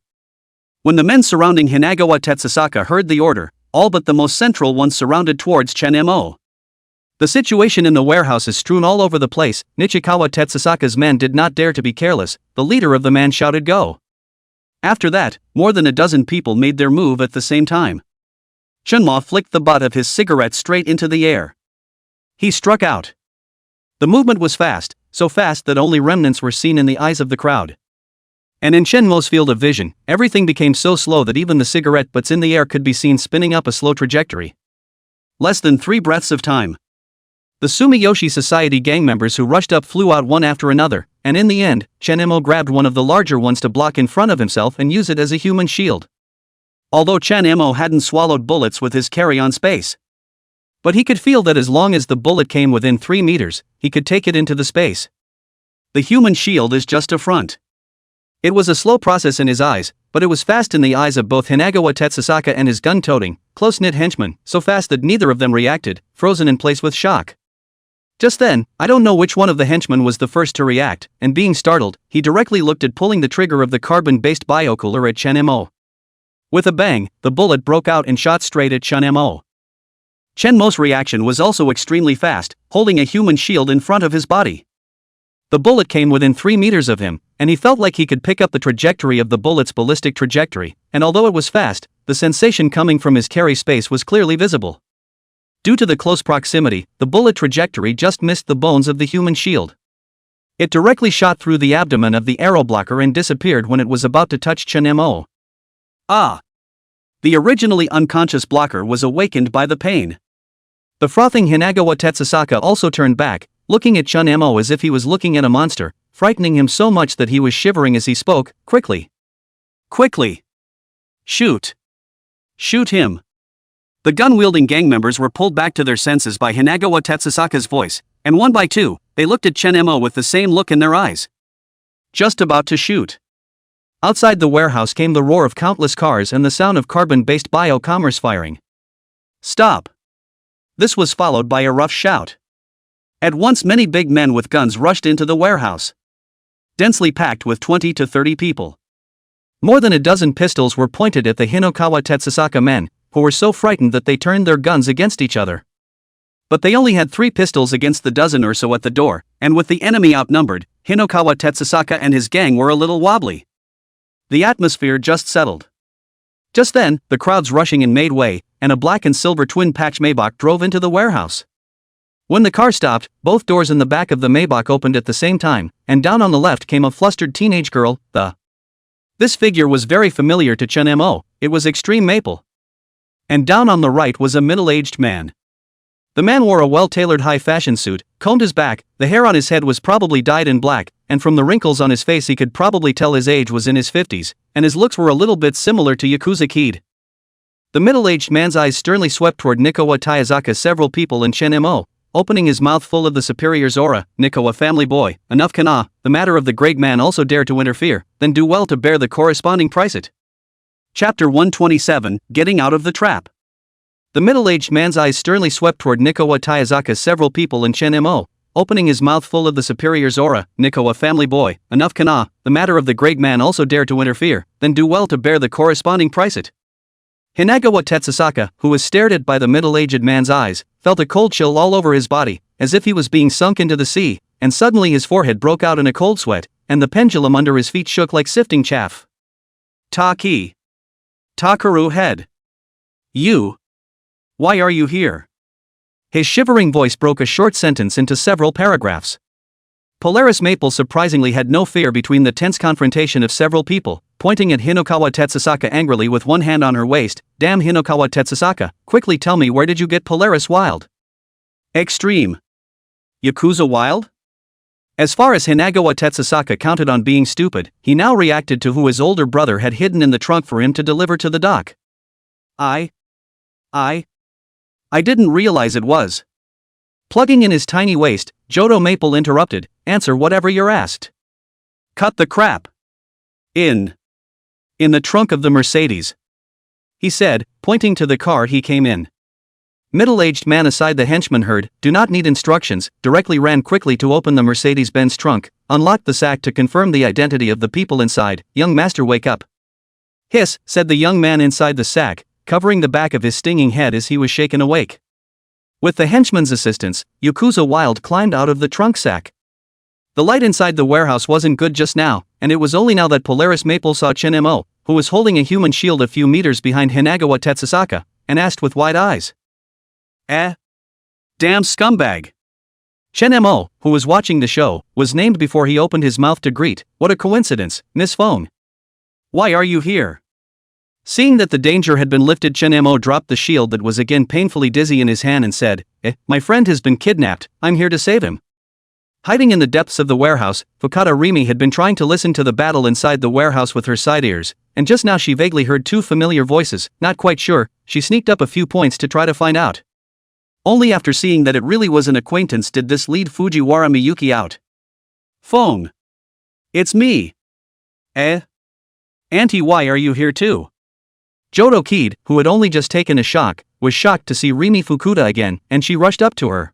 When the men surrounding Hinagawa Tetsusaka heard the order, all but the most central ones surrounded towards Chen-mo. The situation in the warehouse is strewn all over the place. Nichikawa Tetsusaka's men did not dare to be careless. The leader of the man shouted go. After that, more than a dozen people made their move at the same time. Chunma flicked the butt of his cigarette straight into the air. He struck out. The movement was fast, so fast that only remnants were seen in the eyes of the crowd. And in Shenmo's field of vision, everything became so slow that even the cigarette butts in the air could be seen spinning up a slow trajectory. Less than 3 breaths of time. The Sumiyoshi Society gang members who rushed up flew out one after another, and in the end, Chen-mo grabbed one of the larger ones to block in front of himself and use it as a human shield. Although Chen-mo hadn't swallowed bullets with his carry-on space. But he could feel that as long as the bullet came within 3 meters, he could take it into the space. The human shield is just a front. It was a slow process in his eyes, but it was fast in the eyes of both Hinagawa Tetsusaka and his gun-toting, close-knit henchmen, so fast that neither of them reacted, frozen in place with shock. Just then, I don't know which one of the henchmen was the first to react, and being startled, he directly looked at pulling the trigger of the carbon-based biocooler at Chen-mo. With a bang, the bullet broke out and shot straight at Chen-mo. Chen-mo's reaction was also extremely fast, holding a human shield in front of his body. The bullet came within 3 meters of him, and he felt like he could pick up the trajectory of the bullet's ballistic trajectory, and although it was fast, the sensation coming from his carry space was clearly visible. Due to the close proximity, the bullet trajectory just missed the bones of the human shield. It directly shot through the abdomen of the arrow blocker and disappeared when it was about to touch Chen-mo. Ah! The originally unconscious blocker was awakened by the pain. The frothing Hinagawa Tetsusaka also turned back, looking at Chen-mo as if he was looking at a monster, frightening him so much that he was shivering as he spoke, quickly. Quickly! Shoot! Shoot him! The gun-wielding gang members were pulled back to their senses by Hinagawa Tetsusaka's voice, and one by two, they looked at Chen-mo with the same look in their eyes. Just about to shoot. Outside the warehouse came the roar of countless cars and the sound of carbon-based bio-commerce firing. Stop! This was followed by a rough shout. At once many big men with guns rushed into the warehouse. Densely packed with 20 to 30 people. More than a dozen pistols were pointed at the Hinagawa Tetsusaka men, who were so frightened that they turned their guns against each other. But they only had 3 pistols against the dozen or so at the door, and with the enemy outnumbered, Hinagawa Tetsusaka and his gang were a little wobbly. The atmosphere just settled. Just then, the crowds rushing in made way, and a black and silver twin-patch Maybach drove into the warehouse. When the car stopped, both doors in the back of the Maybach opened at the same time, and down on the left came a flustered teenage girl. This figure was very familiar to Chen-mo, it was Extreme Maple. And down on the right was a middle-aged man. The man wore a well-tailored high-fashion suit, combed his back, the hair on his head was probably dyed in black, and from the wrinkles on his face he could probably tell his age was in his 50s, and his looks were a little bit similar to Yakuza Kid. The middle-aged man's eyes sternly swept toward Nikawa Taizaka several people in Shenmo, opening his mouth full of the superior's aura. Nikawa family boy, enough kana, the matter of the great man also dare to interfere, then do well to bear the corresponding price it. Chapter 127, Getting Out of the Trap. The middle-aged man's eyes sternly swept toward Nikawa Taizaka several people in Shenmo, opening his mouth full of the superior's aura. Nikawa family boy, enough kana, the matter of the great man also dare to interfere, then do well to bear the corresponding price it. Hinagawa Tetsusaka, who was stared at by the middle-aged man's eyes, felt a cold chill all over his body, as if he was being sunk into the sea, and suddenly his forehead broke out in a cold sweat, and the pendulum under his feet shook like sifting chaff. Taki. Takaru head. You. Why are you here? His shivering voice broke a short sentence into several paragraphs. Polaris Maple surprisingly had no fear between the tense confrontation of several people, pointing at Hinokawa Tetsusaka angrily with one hand on her waist. Damn Hinokawa Tetsusaka, quickly tell me, where did you get Polaris Wild? Extreme. Yakuza Wild? As far as Hinagawa Tetsusaka counted on being stupid, he now reacted to who his older brother had hidden in the trunk for him to deliver to the dock. I didn't realize it was. Plugging in his tiny waist, Jodo Maple interrupted, answer whatever you're asked. Cut the crap. In the trunk of the Mercedes, he said, pointing to the car he came in. Middle-aged man aside the henchman heard, do not need instructions, directly ran quickly to open the Mercedes-Benz trunk, unlocked the sack to confirm the identity of the people inside. Young master, wake up. Hiss, said the young man inside the sack, covering the back of his stinging head as he was shaken awake. With the henchman's assistance, Yakuza Wild climbed out of the trunk sack. The light inside the warehouse wasn't good just now, and it was only now that Polaris Maple saw Shinemo, who was holding a human shield a few meters behind Hinagawa Tetsusaka, and asked with wide eyes. Damn scumbag. Shinemo, who was watching the show, was named before he opened his mouth to greet. What a coincidence, Miss Phone. Why are you here? Seeing that the danger had been lifted, Shinemo dropped the shield that was again painfully dizzy in his hand and said, my friend has been kidnapped, I'm here to save him. Hiding in the depths of the warehouse, Fukata Rimi had been trying to listen to the battle inside the warehouse with her side ears, and just now she vaguely heard two familiar voices. Not quite sure, she sneaked up a few points to try to find out. Only after seeing that it really was an acquaintance did this lead Fujiwara Miyuki out. Phone. It's me. Auntie, why are you here too? Jodo Kid, who had only just taken a shock, was shocked to see Rimi Fukuda again, and she rushed up to her.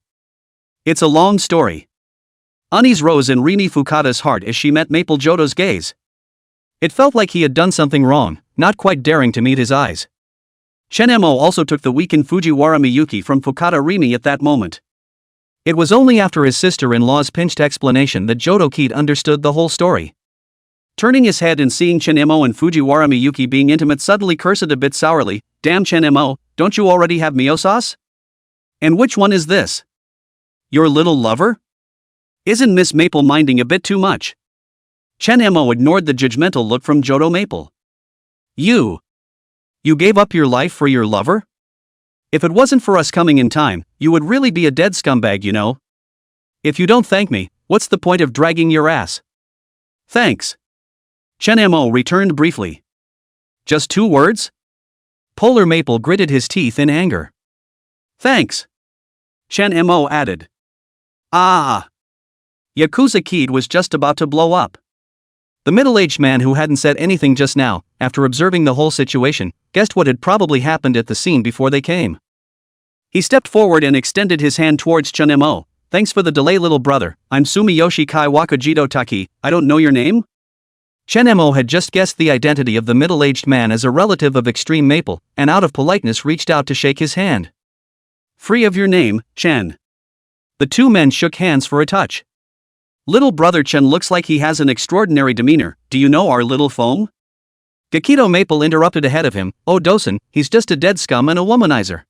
It's a long story. Unease rose in Rimi Fukada's heart as she met Maple Jodo's gaze. It felt like he had done something wrong, not quite daring to meet his eyes. Shinemo also took the weakened Fujiwara Miyuki from Fukada Rimi at that moment. It was only after his sister-in-law's pinched explanation that Jodo Kid understood the whole story. Turning his head and seeing Shinemo and Fujiwara Miyuki being intimate, suddenly cursed a bit sourly, damn Shinemo, don't you already have miso sauce? And which one is this? Your little lover? Isn't Miss Maple minding a bit too much? Shinemo ignored the judgmental look from Jodo Maple. You gave up your life for your lover? If it wasn't for us coming in time, you would really be a dead scumbag, you know. If you don't thank me, what's the point of dragging your ass? Thanks. Shinemo returned briefly. Just 2 words? Polar Maple gritted his teeth in anger. Thanks. Shinemo added. Yakuza Kid was just about to blow up. The middle-aged man, who hadn't said anything just now, after observing the whole situation, guessed what had probably happened at the scene before they came. He stepped forward and extended his hand towards Shinemo. Thanks for the delay, little brother. I'm Sumiyoshi Kai Wakajido Taki. I don't know your name? Shinemo had just guessed the identity of the middle-aged man as a relative of Extreme Maple, and out of politeness reached out to shake his hand. Free of your name, Chen. The two men shook hands for a touch. Little brother Chen looks like he has an extraordinary demeanor. Do you know our little foam? Gakido Maple interrupted ahead of him. Oh Dosen, he's just a dead scum and a womanizer.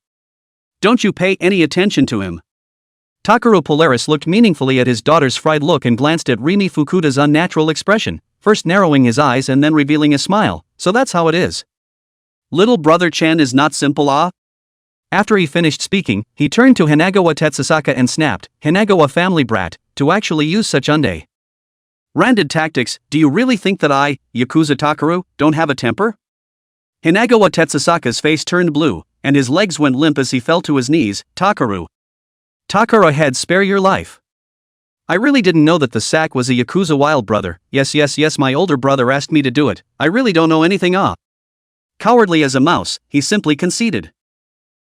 Don't you pay any attention to him. Takaru Polaris looked meaningfully at his daughter's fried look and glanced at Rimi Fukuda's unnatural expression, first narrowing his eyes and then revealing a smile. So that's how it is. Little brother Chen is not simple, After he finished speaking, he turned to Hanagawa Tetsusaka and snapped, "Hanagawa family brat, to actually use such random tactics, do you really think that I, Yakuza Takaru, don't have a temper?" Hanagawa Tetsusaka's face turned blue, and his legs went limp as he fell to his knees. "Takaru. Takara had spare your life. I really didn't know that the sack was a Yakuza wild brother. Yes, my older brother asked me to do it. I really don't know anything. Cowardly as a mouse, he simply conceded.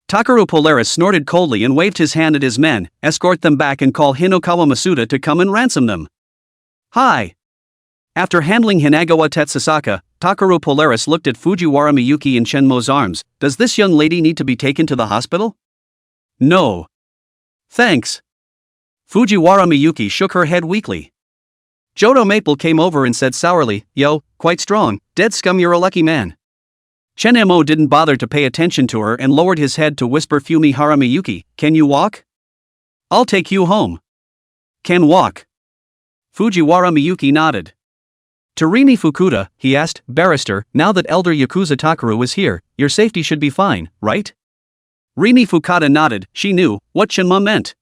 Takaru Polaris snorted coldly and waved his hand at his men, "Escort them back and call Hinokawa Masuda to come and ransom them." "Hi." After handling Hanagawa Tetsusaka, Takaru Polaris looked at Fujiwara Miyuki in Shenmo's arms. "Does this young lady need to be taken to the hospital?" "No. Thanks." Fujiwara Miyuki shook her head weakly. Jodo Maple came over and said sourly, "Yo, quite strong, dead scum, you're a lucky man." Shenmo didn't bother to pay attention to her and lowered his head to whisper Fumihara Miyuki, "Can you walk? I'll take you home." "Can walk." Fujiwara Miyuki nodded. To Rimi Fukuda, he asked, "Barrister, now that elder Yakuza Takaru is here, your safety should be fine, right?" Rimi Fukuda nodded. She knew what Shenma meant.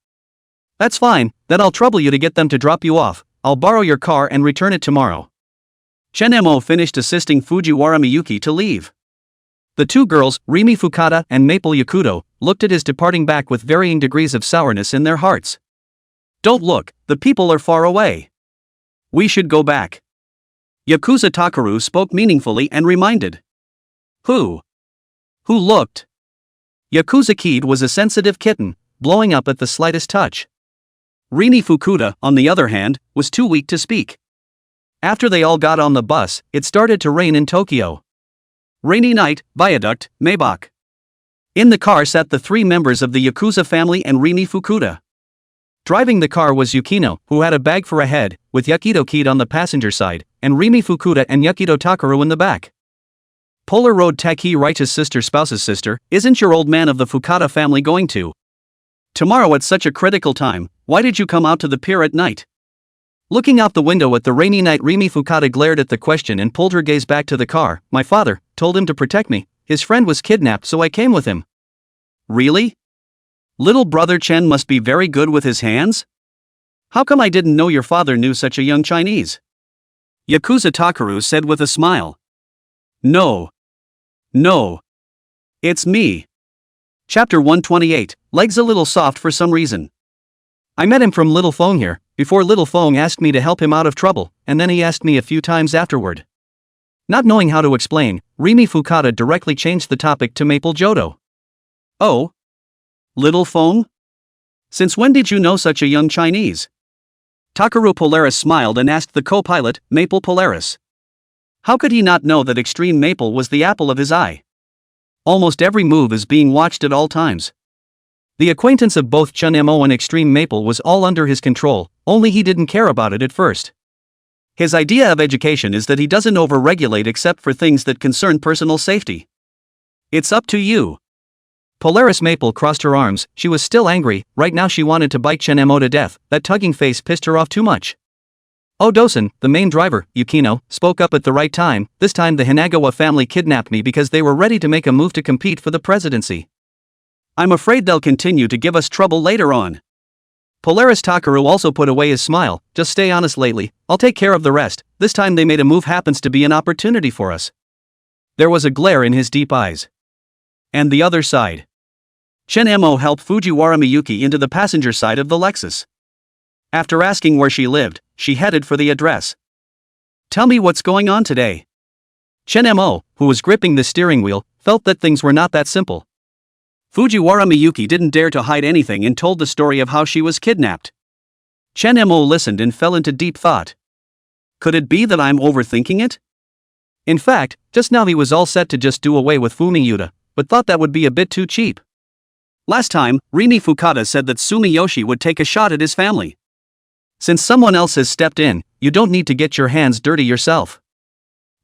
"That's fine, then I'll trouble you to get them to drop you off. I'll borrow your car and return it tomorrow." Shenmo finished assisting Fujiwara Miyuki to leave. The two girls, Rimi Fukuda and Maple Yakudo, looked at his departing back with varying degrees of sourness in their hearts. "Don't look, the people are far away. We should go back." Yakuza Takaru spoke meaningfully and reminded. Who looked? Yakuza Kid was a sensitive kitten, blowing up at the slightest touch. Rini Fukuda, on the other hand, was too weak to speak. After they all got on the bus, it started to rain in Tokyo. Rainy night, Viaduct, Maybach. In the car sat the three members of the Yakuza family and Rini Fukuda. Driving the car was Yukino, who had a bag for a head, with Yakido Kid on the passenger side, and Rimi Fukuda and Yakido Takaru in the back. Polar Road Taki Richa's spouse's sister, "Isn't your old man of the Fukuda family going to tomorrow at such a critical time? Why did you come out to the pier at night?" Looking out the window at the rainy night, Rimi Fukuda glared at the question and pulled her gaze back to the car. "My father told him to protect me. His friend was kidnapped, so I came with him." "Really? Little brother Chen must be very good with his hands? How come I didn't know your father knew such a young Chinese?" Yakuza Takaru said with a smile. No. It's me." Chapter 128, Legs a little soft for some reason. I met him from Little Fong here, before Little Fong asked me to help him out of trouble, and then he asked me a few times afterward. Not knowing how to explain, Rimi Fukuda directly changed the topic to Maple Jodo. "Oh? Little Fong? Since when did you know such a young Chinese?" Takaru Polaris smiled and asked the co-pilot, Maple Polaris. How could he not know that Extreme Maple was the apple of his eye? Almost every move is being watched at all times. The acquaintance of both Chun Mo and Extreme Maple was all under his control, only he didn't care about it at first. His idea of education is that he doesn't over-regulate except for things that concern personal safety. It's up to you. Polaris Maple crossed her arms. She was still angry. Right now she wanted to bite Chun Mo to death. That tugging face pissed her off too much. Odosen, the main driver, Yukino, spoke up at the right time. "This time the Hanagawa family kidnapped me because they were ready to make a move to compete for the presidency. I'm afraid they'll continue to give us trouble later on." Polaris Takaru also put away his smile. "Just stay honest lately, I'll take care of the rest. This time they made a move happens to be an opportunity for us." There was a glare in his deep eyes. And the other side. Shenmo helped Fujiwara Miyuki into the passenger side of the Lexus. After asking where she lived, she headed for the address. "Tell me what's going on today." Shenmo, who was gripping the steering wheel, felt that things were not that simple. Fujiwara Miyuki didn't dare to hide anything and told the story of how she was kidnapped. Shenmo listened and fell into deep thought. Could it be that I'm overthinking it? In fact, just now he was all set to just do away with Fumiyuta, but thought that would be a bit too cheap. Last time, Rini Fukuda said that Sumiyoshi would take a shot at his family. Since someone else has stepped in, you don't need to get your hands dirty yourself.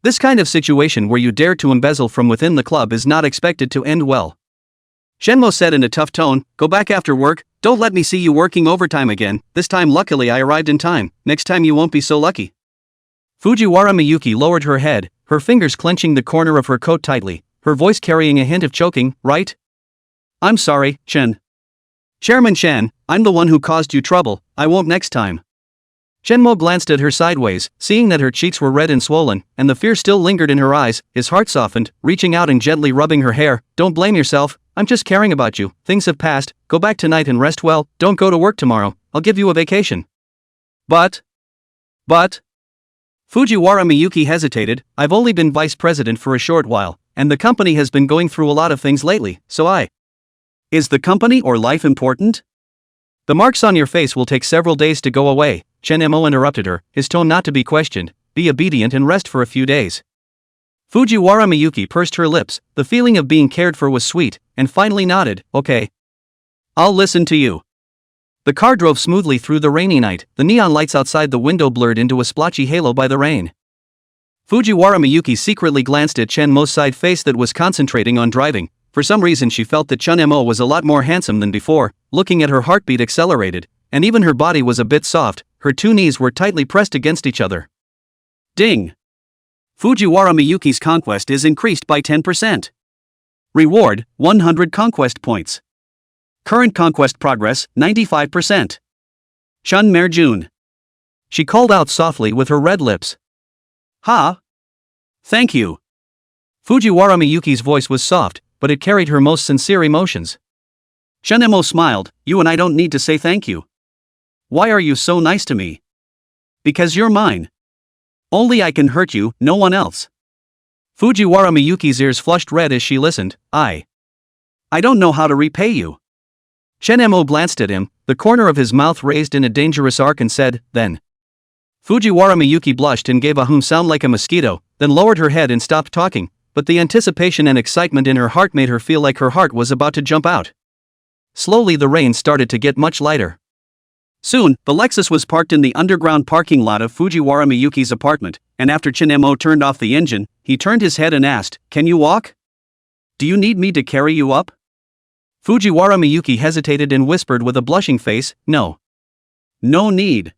This kind of situation where you dare to embezzle from within the club is not expected to end well. Shenmo said in a tough tone, "Go back after work, don't let me see you working overtime again. This time luckily I arrived in time, next time you won't be so lucky." Fujiwara Miyuki lowered her head, her fingers clenching the corner of her coat tightly, her voice carrying a hint of choking. "Right? I'm sorry, Chen. Chairman Chen, I'm the one who caused you trouble, I won't next time. Shenmo glanced at her sideways, seeing that her cheeks were red and swollen, and the fear still lingered in her eyes. His heart softened, reaching out and gently rubbing her hair. Don't blame yourself, I'm just caring about you, things have passed, go back tonight and rest well, don't go to work tomorrow, I'll give you a vacation. But. Fujiwara Miyuki hesitated. I've only been vice president for a short while, and the company has been going through a lot of things lately, so Is the company or life important? The marks on your face will take several days to go away, Chen Mo interrupted her, his tone not to be questioned. Be obedient and rest for a few days. Fujiwara Miyuki pursed her lips, the feeling of being cared for was sweet, and finally nodded, okay. I'll listen to you. The car drove smoothly through the rainy night, the neon lights outside the window blurred into a splotchy halo by the rain. Fujiwara Miyuki secretly glanced at Chen Mo's side face that was concentrating on driving. For some reason she felt that Chen Mo was a lot more handsome than before. Looking at her, heartbeat accelerated, and even her body was a bit soft, her two knees were tightly pressed against each other. Ding! Fujiwara Miyuki's conquest is increased by 10%. Reward, 100 conquest points. Current conquest progress, 95%. Shun Merjun. She called out softly with her red lips. Ha! Thank you. Fujiwara Miyuki's voice was soft, but it carried her most sincere emotions. Shenemo smiled, you and I don't need to say thank you. Why are you so nice to me? Because you're mine. Only I can hurt you, no one else. Fujiwara Miyuki's ears flushed red as she listened. I don't know how to repay you. Shenemo glanced at him, the corner of his mouth raised in a dangerous arc and said, then. Fujiwara Miyuki blushed and gave a sound like a mosquito, then lowered her head and stopped talking, but the anticipation and excitement in her heart made her feel like her heart was about to jump out. Slowly the rain started to get much lighter. Soon, the Lexus was parked in the underground parking lot of Fujiwara Miyuki's apartment, and after Chen-mo turned off the engine, he turned his head and asked, Can you walk? Do you need me to carry you up? Fujiwara Miyuki hesitated and whispered with a blushing face, No. No need.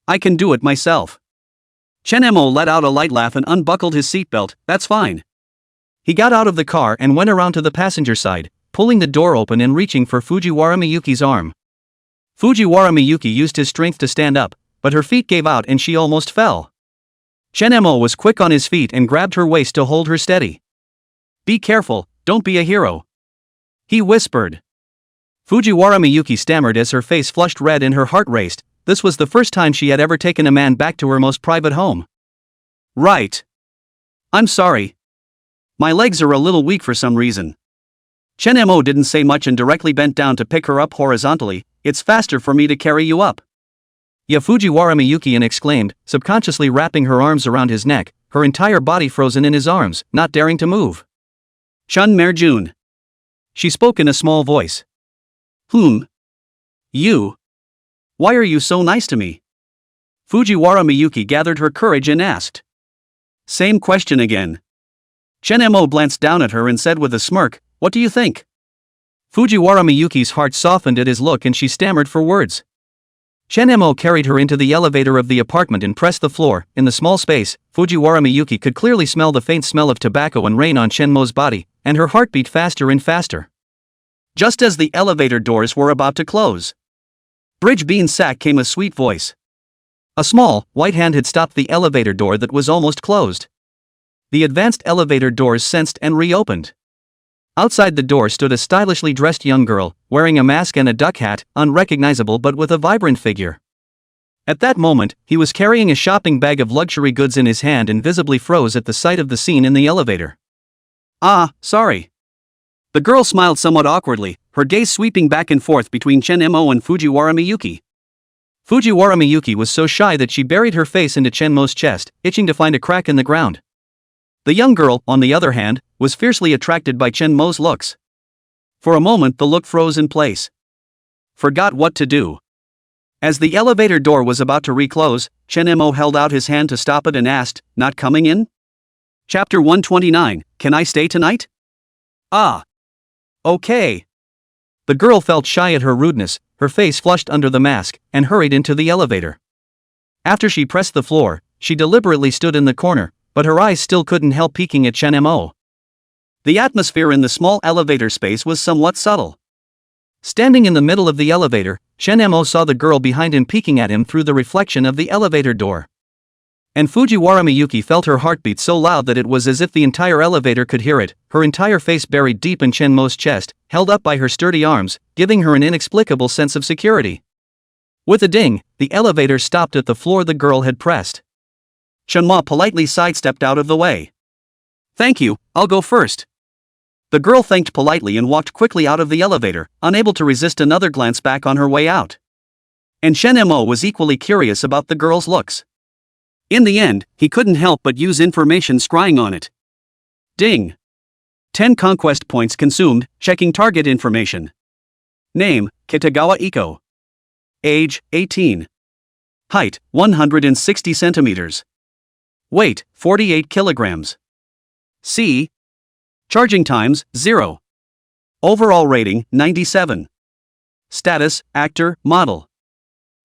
I can do it myself. Chen-mo let out a light laugh and unbuckled his seatbelt. That's fine. He got out of the car and went around to the passenger side, pulling the door open and reaching for Fujiwara Miyuki's arm. Fujiwara Miyuki used his strength to stand up, but her feet gave out and she almost fell. Chen-mo was quick on his feet and grabbed her waist to hold her steady. Be careful, don't be a hero. He whispered. Fujiwara Miyuki stammered as her face flushed red and her heart raced. This was the first time she had ever taken a man back to her most private home. Right. I'm sorry. My legs are a little weak for some reason. Chen-mo didn't say much and directly bent down to pick her up horizontally. It's faster for me to carry you up. Yeah, Fujiwara Miyuki exclaimed, subconsciously wrapping her arms around his neck, her entire body frozen in his arms, not daring to move. Shun Merjun. She spoke in a small voice. You? Why are you so nice to me? Fujiwara Miyuki gathered her courage and asked. Same question again. Chen-mo glanced down at her and said with a smirk, What do you think? Fujiwara Miyuki's heart softened at his look and she stammered for words. Chen-mo carried her into the elevator of the apartment and pressed the floor. In the small space, Fujiwara Miyuki could clearly smell the faint smell of tobacco and rain on Chen-mo's body, and her heart beat faster and faster. Just as the elevator doors were about to close, Bridge Bean Sack came a sweet voice. A small, white hand had stopped the elevator door that was almost closed. The advanced elevator doors sensed and reopened. Outside the door stood a stylishly dressed young girl, wearing a mask and a duck hat, unrecognizable but with a vibrant figure. At that moment, he was carrying a shopping bag of luxury goods in his hand and visibly froze at the sight of the scene in the elevator. Sorry. The girl smiled somewhat awkwardly, her gaze sweeping back and forth between Chen-mo and Fujiwara Miyuki. Fujiwara Miyuki was so shy that she buried her face into Chen-mo's chest, itching to find a crack in the ground. The young girl, on the other hand, was fiercely attracted by Chen-mo's looks. For a moment the look froze in place. Forgot what to do. As the elevator door was about to reclose, Chen-mo held out his hand to stop it and asked, Not coming in? Chapter 129, Can I stay tonight? Okay. The girl felt shy at her rudeness, her face flushed under the mask, and hurried into the elevator. After she pressed the floor, she deliberately stood in the corner, but her eyes still couldn't help peeking at Chen-mo. The atmosphere in the small elevator space was somewhat subtle. Standing in the middle of the elevator, Shen-mo saw the girl behind him peeking at him through the reflection of the elevator door. And Fujiwara Miyuki felt her heartbeat so loud that it was as if the entire elevator could hear it, her entire face buried deep in Shen-mo's chest, held up by her sturdy arms, giving her an inexplicable sense of security. With a ding, the elevator stopped at the floor the girl had pressed. Shen-mo politely sidestepped out of the way. "Thank you, I'll go first." The girl thanked politely and walked quickly out of the elevator, unable to resist another glance back on her way out. And Shen-mo was equally curious about the girl's looks. In the end, he couldn't help but use information scrying on it. Ding. 10 conquest points consumed, checking target information. Name, Kitagawa Iko. Age, 18. Height, 160 centimeters. Weight, 48 kilograms. C. Charging times, 0. Overall rating, 97. Status, actor, model.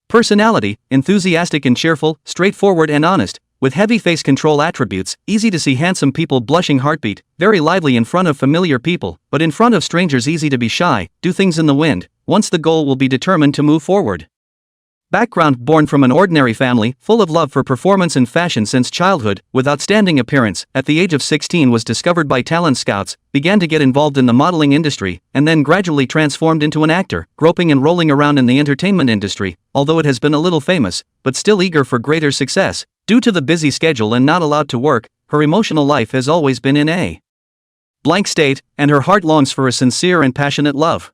Personality, enthusiastic and cheerful, straightforward and honest, with heavy face control attributes, easy to see handsome people blushing heartbeat, very lively in front of familiar people, but in front of strangers easy to be shy, do things in the wind, once the goal will be determined to move forward. Background: born from an ordinary family, full of love for performance and fashion since childhood, with outstanding appearance, at the age of 16 was discovered by talent scouts, began to get involved in the modeling industry, and then gradually transformed into an actor, groping and rolling around in the entertainment industry, although it has been a little famous, but still eager for greater success. Due to the busy schedule and not allowed to work, her emotional life has always been in a blank state, and her heart longs for a sincere and passionate love.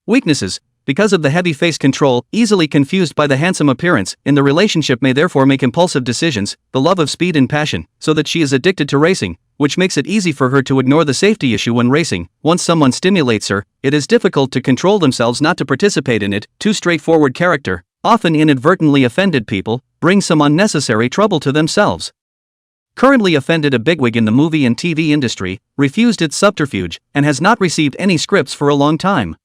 Weaknesses: because of the heavy face control, easily confused by the handsome appearance in the relationship, may therefore make impulsive decisions, the love of speed and passion, so that she is addicted to racing, which makes it easy for her to ignore the safety issue when racing. Once someone stimulates her, it is difficult to control themselves not to participate in it. Too straightforward character, often inadvertently offended people, bring some unnecessary trouble to themselves. Currently offended a bigwig in the movie and TV industry, refused its subterfuge, and has not received any scripts for a long time.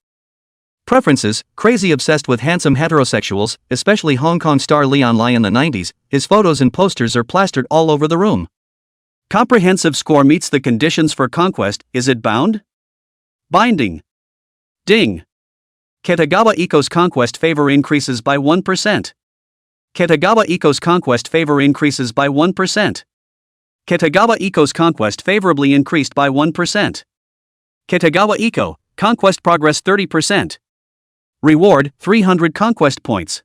Preferences: crazy obsessed with handsome heterosexuals, especially Hong Kong star Leon Lai in the 90s, his photos and posters are plastered all over the room. Comprehensive score meets the conditions for conquest, is it bound? Binding. Ding. Kitagawa Iko's conquest favor increases by 1%. Kitagawa Iko's conquest favor increases by 1%. Kitagawa Iko's conquest favorably increased by 1%. Kitagawa Iko, conquest progress 30%. Reward, 300 conquest points.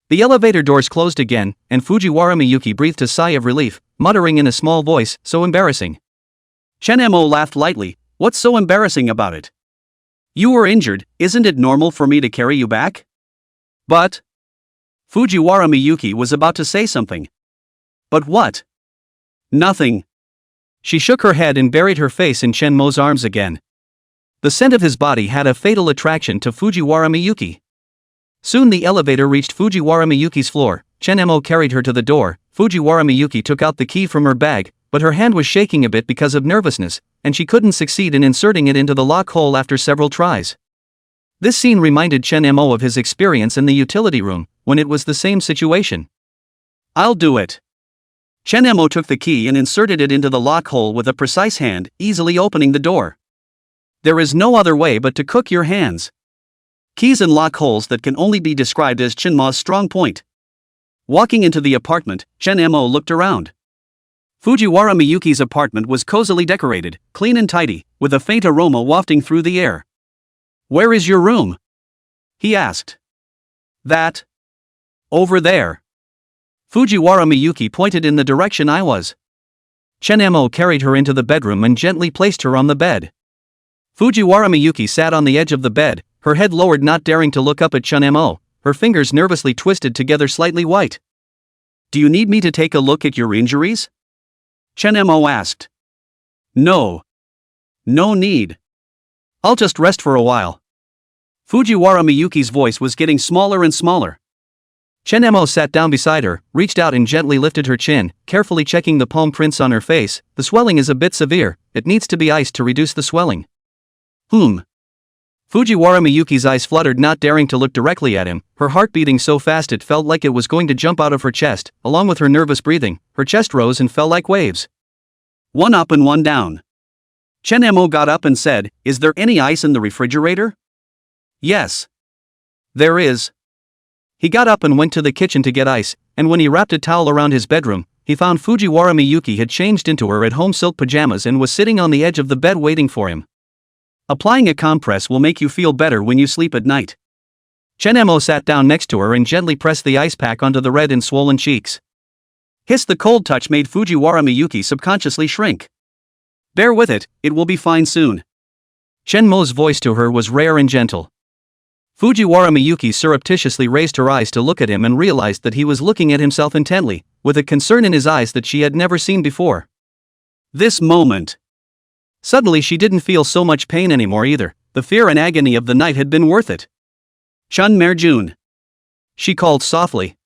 The elevator doors closed again, and Fujiwara Miyuki breathed a sigh of relief, muttering in a small voice, "So embarrassing." Shen-mo laughed lightly. "What's so embarrassing about it? You were injured, isn't it normal for me to carry you back?" "But..." Fujiwara Miyuki was about to say something. "But what?" "Nothing." She shook her head and buried her face in Shen-mo's arms again. The scent of his body had a fatal attraction to Fujiwara Miyuki. Soon the elevator reached Fujiwara Miyuki's floor. Shen-mo carried her to the door. Fujiwara Miyuki took out the key from her bag, but her hand was shaking a bit because of nervousness, and she couldn't succeed in inserting it into the lock hole after several tries. This scene reminded Shen-mo of his experience in the utility room, when it was the same situation. "I'll do it." Shen-mo took the key and inserted it into the lock hole with a precise hand, easily opening the door. There is no other way but to cook your hands. Keys and lock holes that can only be described as Shen-mo's strong point. Walking into the apartment, Shen-mo looked around. Fujiwara Miyuki's apartment was cozily decorated, clean and tidy, with a faint aroma wafting through the air. "Where is your room?" he asked. "That. Over there." Fujiwara Miyuki pointed in the direction I was. Shen-mo carried her into the bedroom and gently placed her on the bed. Fujiwara Miyuki sat on the edge of the bed, her head lowered, not daring to look up at Shen-mo, her fingers nervously twisted together, slightly white. "Do you need me to take a look at your injuries?" Shen-mo asked. "No. No need. I'll just rest for a while." Fujiwara Miyuki's voice was getting smaller and smaller. Shen-mo sat down beside her, reached out and gently lifted her chin, carefully checking the palm prints on her face. "The swelling is a bit severe, it needs to be iced to reduce the swelling." Fujiwara Miyuki's eyes fluttered, not daring to look directly at him, her heart beating so fast it felt like it was going to jump out of her chest. Along with her nervous breathing, her chest rose and fell like waves. One up and one down. Chenmo got up and said, "Is there any ice in the refrigerator?" "Yes. There is." He got up and went to the kitchen to get ice, and when he wrapped a towel around his bedroom, he found Fujiwara Miyuki had changed into her at-home silk pajamas and was sitting on the edge of the bed waiting for him. "Applying a compress will make you feel better when you sleep at night." Chenmo sat down next to her and gently pressed the ice pack onto the red and swollen cheeks. The cold touch made Fujiwara Miyuki subconsciously shrink. "Bear with it, it will be fine soon." Chenmo's voice to her was rare and gentle. Fujiwara Miyuki surreptitiously raised her eyes to look at him and realized that he was looking at himself intently, with a concern in his eyes that she had never seen before. This moment. Suddenly she didn't feel so much pain anymore either. The fear and agony of the night had been worth it. "Chun Merjun," she called softly.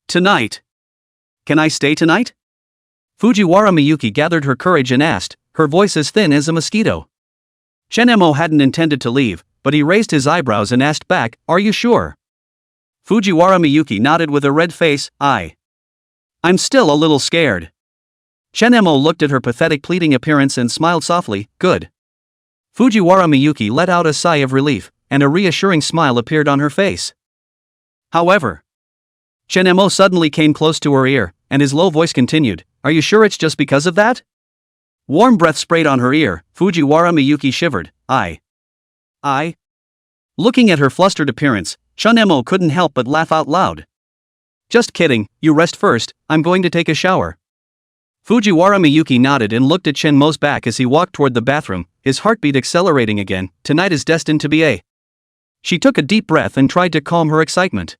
Tonight. Can I stay tonight?" Fujiwara Miyuki gathered her courage and asked, her voice as thin as a mosquito. Chenmo hadn't intended to leave, but he raised his eyebrows and asked back, "Are you sure?" Fujiwara Miyuki nodded with a red face. I'm still a little scared." Chenmo looked at her pathetic pleading appearance and smiled softly. "Good." Fujiwara Miyuki let out a sigh of relief, and a reassuring smile appeared on her face. However, Chenmo suddenly came close to her ear, and his low voice continued, "Are you sure it's just because of that?" Warm breath sprayed on her ear. Fujiwara Miyuki shivered. I. Looking at her flustered appearance, Chenmo couldn't help but laugh out loud. "Just kidding, you rest first, I'm going to take a shower." Fujiwara Miyuki nodded and looked at Chenmo's back as he walked toward the bathroom, his heartbeat accelerating again. Tonight is destined to be a. She took a deep breath and tried to calm her excitement.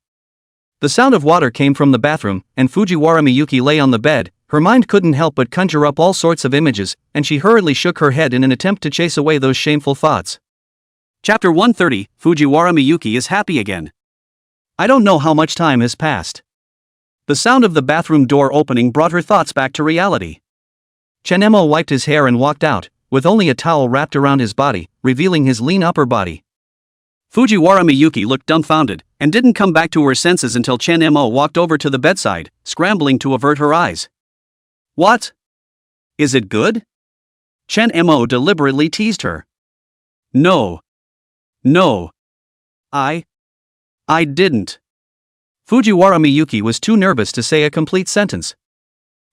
The sound of water came from the bathroom, and Fujiwara Miyuki lay on the bed. Her mind couldn't help but conjure up all sorts of images, and she hurriedly shook her head in an attempt to chase away those shameful thoughts. Chapter 130, Fujiwara Miyuki is happy again. I don't know how much time has passed. The sound of the bathroom door opening brought her thoughts back to reality. Chenmo wiped his hair and walked out, with only a towel wrapped around his body, revealing his lean upper body. Fujiwara Miyuki looked dumbfounded, and didn't come back to her senses until Chenmo walked over to the bedside, scrambling to avert her eyes. "What? Is it good?" Chenmo deliberately teased her. No. I didn't." Fujiwara Miyuki was too nervous to say a complete sentence.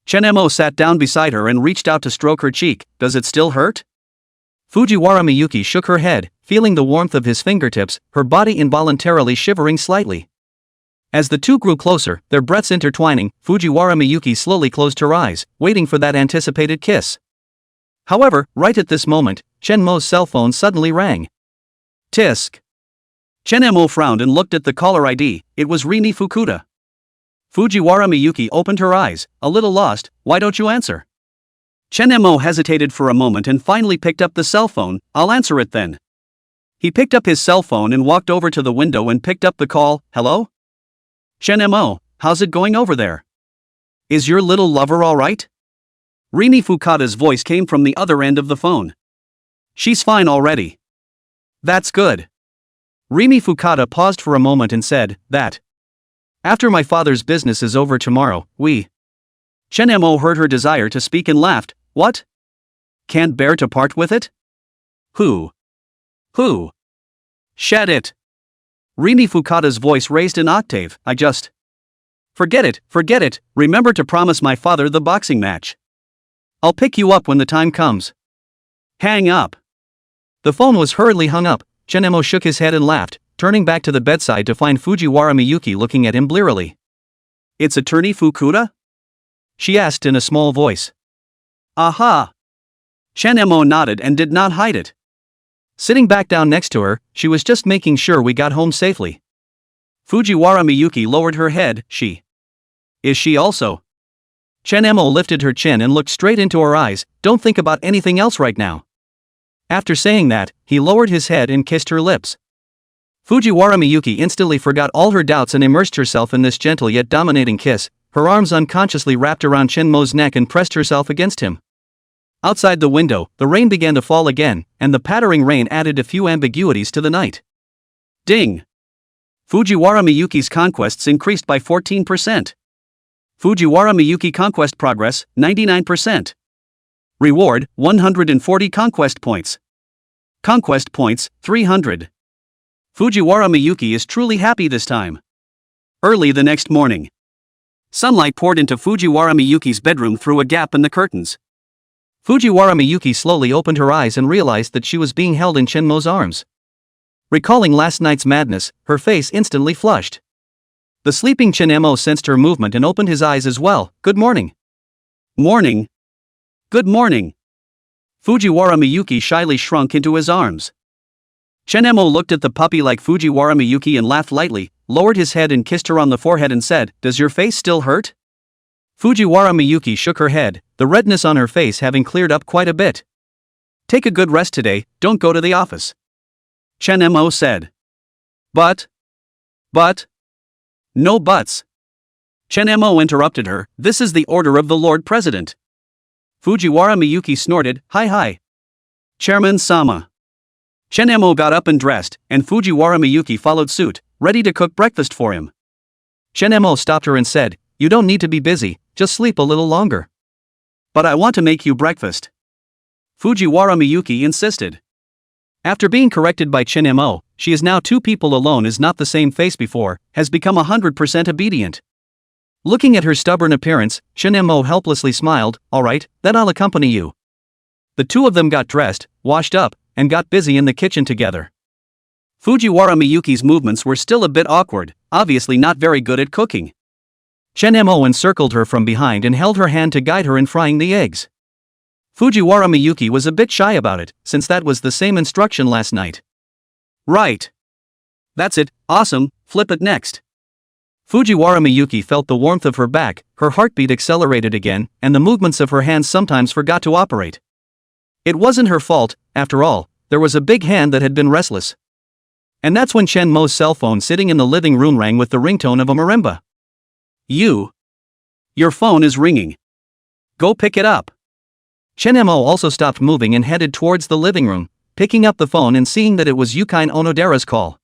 Chenmo sat down beside her and reached out to stroke her cheek. "Does it still hurt?" Fujiwara Miyuki shook her head, feeling the warmth of his fingertips, her body involuntarily shivering slightly. As the two grew closer, their breaths intertwining, Fujiwara Miyuki slowly closed her eyes, waiting for that anticipated kiss. However, right at this moment, Chenmo's cell phone suddenly rang. Tisk. Chenmo frowned and looked at the caller ID. It was Rini Fukuda. Fujiwara Miyuki opened her eyes, a little lost. "Why don't you answer?" Chenmo hesitated for a moment and finally picked up the cell phone. "I'll answer it then." He picked up his cell phone and walked over to the window and picked up the call. "Hello? Chenmo, how's it going over there? Is your little lover alright?" Rini Fukuda's voice came from the other end of the phone. "She's fine already." "That's good." Rini Fukuda paused for a moment and said, "That. After my father's business is over tomorrow, we." Chenmo heard her desire to speak and laughed. "What? Can't bear to part with it? Who? Shed it." Rini Fukuda's voice raised an octave. "I just. Forget it, remember to promise my father the boxing match. I'll pick you up when the time comes." Hang up. The phone was hurriedly hung up. Chenmo shook his head and laughed, turning back to the bedside to find Fujiwara Miyuki looking at him blearily. "It's Attorney Fukuda?" she asked in a small voice. "Aha!" Chenmo nodded and did not hide it. Sitting back down next to her, she was just making sure we got home safely. Fujiwara Miyuki lowered her head. Is she also? Chenmo lifted her chin and looked straight into her eyes. "Don't think about anything else right now." After saying that, he lowered his head and kissed her lips. Fujiwara Miyuki instantly forgot all her doubts and immersed herself in this gentle yet dominating kiss. Her arms unconsciously wrapped around Chenmo's neck and pressed herself against him. Outside the window, the rain began to fall again, and the pattering rain added a few ambiguities to the night. Ding! Fujiwara Miyuki's conquests increased by 14%. Fujiwara Miyuki conquest progress, 99%. Reward, 140 conquest points. Conquest points, 300. Fujiwara Miyuki is truly happy this time. Early the next morning. Sunlight poured into Fujiwara Miyuki's bedroom through a gap in the curtains. Fujiwara Miyuki slowly opened her eyes and realized that she was being held in Chenmo's arms. Recalling last night's madness, her face instantly flushed. The sleeping Chenmo sensed her movement and opened his eyes as well. Good morning. Morning. Good morning. Fujiwara Miyuki shyly shrunk into his arms. Chenmo looked at the puppy like Fujiwara Miyuki and laughed lightly, lowered his head and kissed her on the forehead and said, "Does your face still hurt?" Fujiwara Miyuki shook her head, the redness on her face having cleared up quite a bit. "Take a good rest today, don't go to the office," Chenmo said. But. No buts. Chenmo interrupted her, "This is the order of the Lord President." Fujiwara Miyuki snorted, Hi. Chairman Sama. Chenmo got up and dressed, and Fujiwara Miyuki followed suit, ready to cook breakfast for him. Chenmo stopped her and said, "You don't need to be busy, just sleep a little longer." "But I want to make you breakfast," Fujiwara Miyuki insisted. After being corrected by Chenmo, she is now two people alone is not the same face before, has become 100% obedient. Looking at her stubborn appearance, Chenmo helplessly smiled, "Alright, then I'll accompany you." The two of them got dressed, washed up, and got busy in the kitchen together. Fujiwara Miyuki's movements were still a bit awkward, obviously not very good at cooking. Chenmo encircled her from behind and held her hand to guide her in frying the eggs. Fujiwara Miyuki was a bit shy about it, since that was the same instruction last night. "Right. That's it, awesome, flip it next." Fujiwara Miyuki felt the warmth of her back, her heartbeat accelerated again, and the movements of her hands sometimes forgot to operate. It wasn't her fault, after all, there was a big hand that had been restless. And that's when Chenmo's cell phone sitting in the living room rang with the ringtone of a marimba. Your phone is ringing. Go pick it up." Chenmo also stopped moving and headed towards the living room, picking up the phone and seeing that it was Yuki Onodera's call.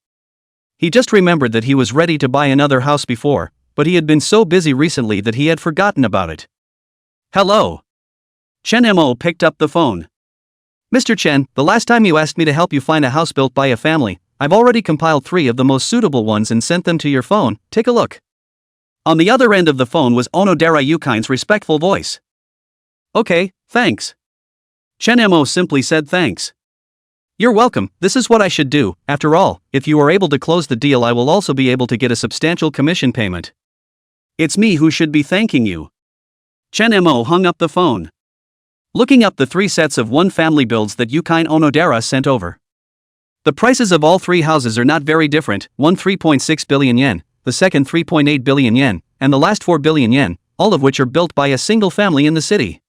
He just remembered that he was ready to buy another house before, but he had been so busy recently that he had forgotten about it. "Hello." Chenmo picked up the phone. "Mr. Chen, the last time you asked me to help you find a house built by a family, I've already compiled 3 of the most suitable ones and sent them to your phone, take a look." On the other end of the phone was Onodera Yuki's respectful voice. "Okay, thanks." Chenmo simply said thanks. "You're welcome, this is what I should do, after all, if you are able to close the deal I will also be able to get a substantial commission payment." "It's me who should be thanking you." Chenmo hung up the phone. Looking up the 3 sets of one-family builds that Yuki Onodera sent over. The prices of all 3 houses are not very different, one 3.6 billion yen, the second 3.8 billion yen, and the last 4 billion yen, all of which are built by a single family in the city.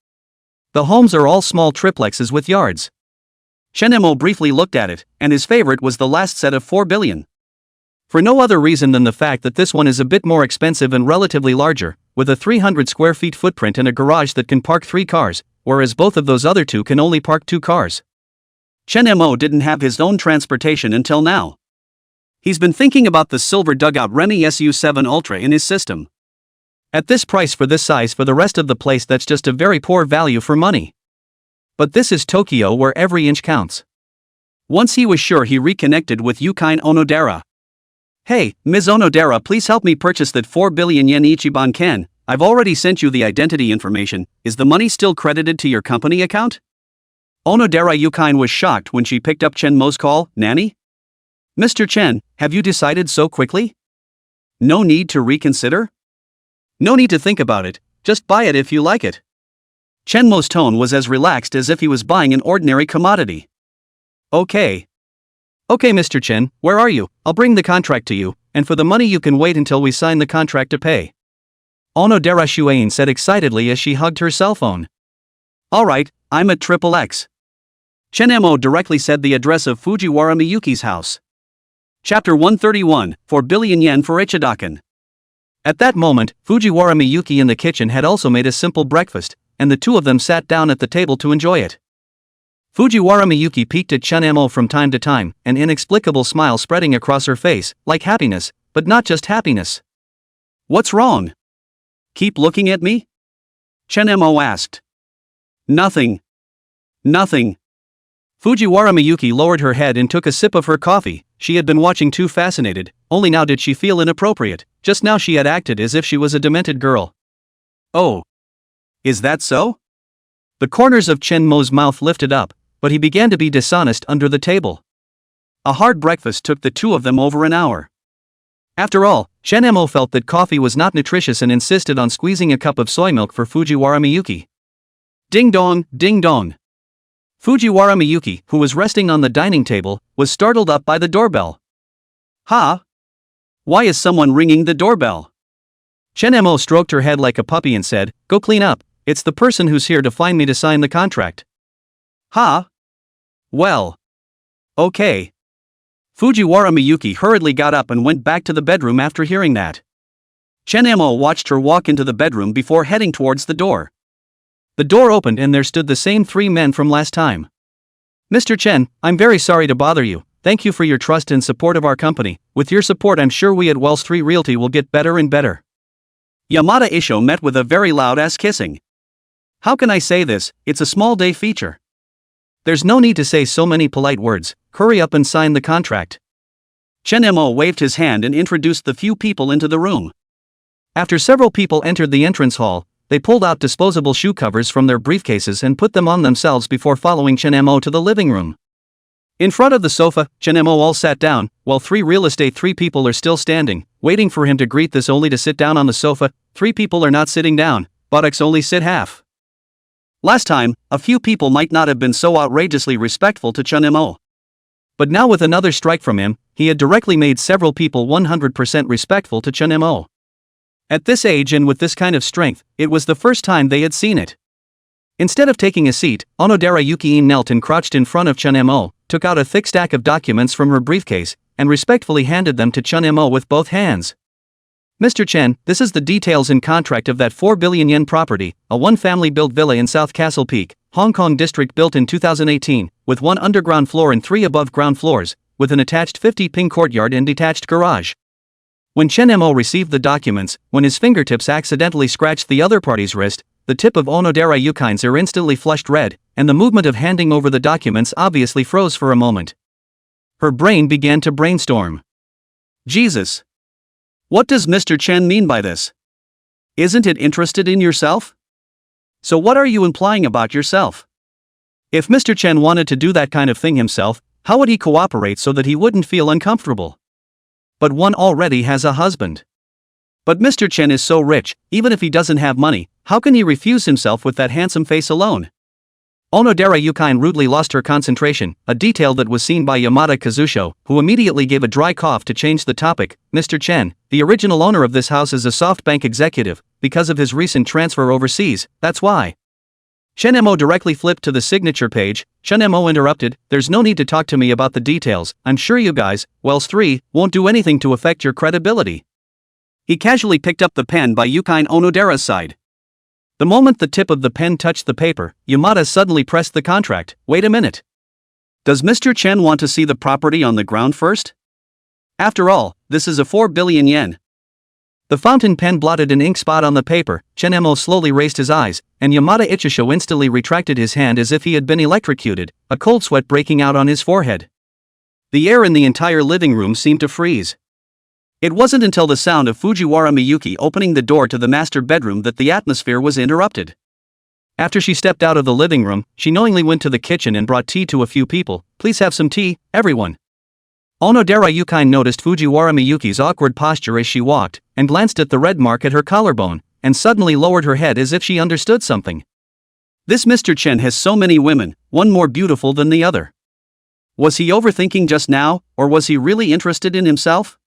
The homes are all small triplexes with yards. Chenmo briefly looked at it, and his favorite was the last set of 4 billion. For no other reason than the fact that this one is a bit more expensive and relatively larger, with a 300 square feet footprint and a garage that can park 3 cars, whereas both of those other 2 can only park 2 cars. Chenmo didn't have his own transportation until now. He's been thinking about the silver dugout Remy SU7 Ultra in his system. At this price for this size for the rest of the place, that's just a very poor value for money. But this is Tokyo where every inch counts. Once he was sure, he reconnected with Yuki Onodera. "Hey, Ms. Onodera, please help me purchase that 4 billion yen Ichiban Ken. I've already sent you the identity information, is the money still credited to your company account?" Onodera Yuki was shocked when she picked up Chenmo's call. "Nanny? Mr. Chen, have you decided so quickly? No need to reconsider? No need to think about it, just buy it if you like it." Chenmo's tone was as relaxed as if he was buying an ordinary commodity. Okay, Mr. Chen, where are you? I'll bring the contract to you, and for the money you can wait until we sign the contract to pay." Onodera Shuein said excitedly as she hugged her cell phone. "Alright, I'm at XXX. Chenmo directly said the address of Fujiwara Miyuki's house. Chapter 131, 4 billion yen for Ichidaken. At that moment, Fujiwara Miyuki in the kitchen had also made a simple breakfast, and the two of them sat down at the table to enjoy it. Fujiwara Miyuki peeked at Chenmo from time to time, an inexplicable smile spreading across her face, like happiness, but not just happiness. "What's wrong? Keep looking at me?" Chenmo asked. "Nothing," Nothing. Fujiwara Miyuki lowered her head and took a sip of her coffee. She had been watching too fascinated, only now did she feel inappropriate. Just now she had acted as if she was a demented girl. Oh. Is that so? The corners of Chen Mo's mouth lifted up, but he began to be dishonest under the table. A hard breakfast took the two of them over an hour. After all, Chen Mo felt that coffee was not nutritious and insisted on squeezing a cup of soy milk for Fujiwara Miyuki. Ding dong, ding dong. Fujiwara Miyuki, who was resting on the dining table, was startled up by the doorbell. Ha! Why is someone ringing the doorbell? Chen Mo stroked her head like a puppy and said, "Go clean up, it's the person who's here to find me to sign the contract." Ha! Well. Okay. Fujiwara Miyuki hurriedly got up and went back to the bedroom after hearing that. Chen Mo watched her walk into the bedroom before heading towards the door. The door opened and there stood the same three men from last time. "Mr. Chen, I'm very sorry to bother you. Thank you for your trust and support of our company. With your support I'm sure we at Wells 3 Realty will get better and better." Yamada Isho met with a very loud ass kissing. How can I say this? It's a small day feature. There's no need to say so many polite words. Hurry up and sign the contract. Chen Mo waved his hand and introduced the few people into the room. After several people entered the entrance hall, they pulled out disposable shoe covers from their briefcases and put them on themselves before following Chen Mo to the living room. In front of the sofa, Chen Mo all sat down, while three people are still standing, waiting for him to greet this only to sit down on the sofa. 3 people are not sitting down, buttocks only sit half. Last time, a few people might not have been so outrageously respectful to Chen Mo. But now with another strike from him, he had directly made several people 100% respectful to Chen Mo. At this age and with this kind of strength, it was the first time they had seen it. Instead of taking a seat, Onodera Yuki knelt and crouched in front of Chen Mo, took out a thick stack of documents from her briefcase, and respectfully handed them to Chen Mo with both hands. "Mr. Chen, this is the details and contract of that 4 billion yen property, a one-family built villa in South Castle Peak, Hong Kong district built in 2018, with 1 underground floor and 3 above-ground floors, with an attached 50-ping courtyard and detached garage." When Chen Mo received the documents, when his fingertips accidentally scratched the other party's wrist, the tip of Onodera Yuki's ear instantly flushed red, and the movement of handing over the documents obviously froze for a moment. Her brain began to brainstorm. Jesus! What does Mr. Chen mean by this? Isn't it interested in yourself? So what are you implying about yourself? If Mr. Chen wanted to do that kind of thing himself, how would he cooperate so that he wouldn't feel uncomfortable? But one already has a husband. But Mr. Chen is so rich, even if he doesn't have money, how can he refuse himself with that handsome face alone? Onodera Yuki rudely lost her concentration, a detail that was seen by Yamada Kazusho, who immediately gave a dry cough to change the topic. "Mr. Chen, the original owner of this house is a SoftBank executive, because of his recent transfer overseas, that's why." Chen Mo directly flipped to the signature page. Chen Mo interrupted, "There's no need to talk to me about the details, I'm sure you guys, Wells 3, won't do anything to affect your credibility." He casually picked up the pen by Yuki Onodera's side. The moment the tip of the pen touched the paper, Yamada suddenly pressed the contract. "Wait a minute. Does Mr. Chen want to see the property on the ground first? After all, this is a 4 billion yen. The fountain pen blotted an ink spot on the paper. Chen Mo slowly raised his eyes, and Yamada Ichishou instantly retracted his hand as if he had been electrocuted, a cold sweat breaking out on his forehead. The air in the entire living room seemed to freeze. It wasn't until the sound of Fujiwara Miyuki opening the door to the master bedroom that the atmosphere was interrupted. After she stepped out of the living room, she knowingly went to the kitchen and brought tea to a few people. "Please have some tea, everyone." Onodera Yuki noticed Fujiwara Miyuki's awkward posture as she walked, and glanced at the red mark at her collarbone, and suddenly lowered her head as if she understood something. This Mr. Chen has so many women, one more beautiful than the other. Was he overthinking just now, or was he really interested in himself?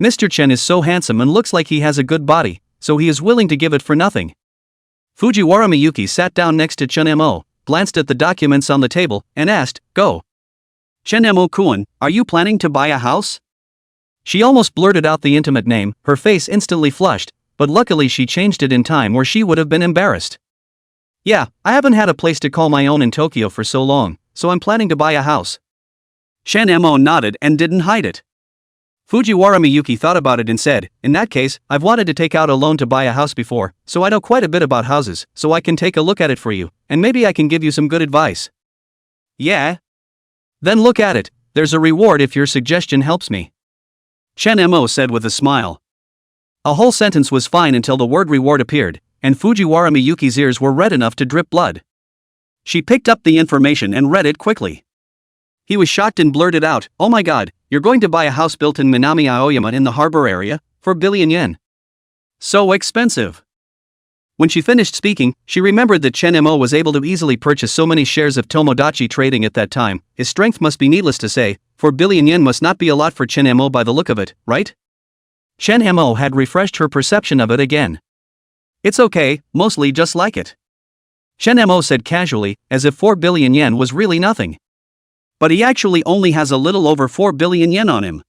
Mr. Chen is so handsome and looks like he has a good body, so he is willing to give it for nothing. Fujiwara Miyuki sat down next to Chen Mo, glanced at the documents on the table, and asked, "Go. Chen Mo-kun, are you planning to buy a house?" She almost blurted out the intimate name, her face instantly flushed, but luckily she changed it in time or she would have been embarrassed. "Yeah, I haven't had a place to call my own in Tokyo for so long, so I'm planning to buy a house." Chen Mo nodded and didn't hide it. Fujiwara Miyuki thought about it and said, in that case, I've wanted to take out a loan to buy a house before, so I know quite a bit about houses, so I can take a look at it for you, and maybe I can give you some good advice. Yeah? Then look at it, there's a reward if your suggestion helps me. Chen Mo said with a smile. A whole sentence was fine until the word reward appeared, and Fujiwara Miyuki's ears were red enough to drip blood. She picked up the information and read it quickly. He was shocked and blurted out, oh my god, you're going to buy a house built in Minami Aoyama in the harbor area, for billion yen. So expensive. When she finished speaking, she remembered that Chen Mo was able to easily purchase so many shares of Tomodachi Trading at that time. His strength must be needless to say, 4 billion yen must not be a lot for Chen Mo by the look of it, right? Chen Mo had refreshed her perception of it again. It's okay, mostly just like it. Chen Mo said casually, as if 4 billion yen was really nothing. But he actually only has a little over 4 billion yen on him.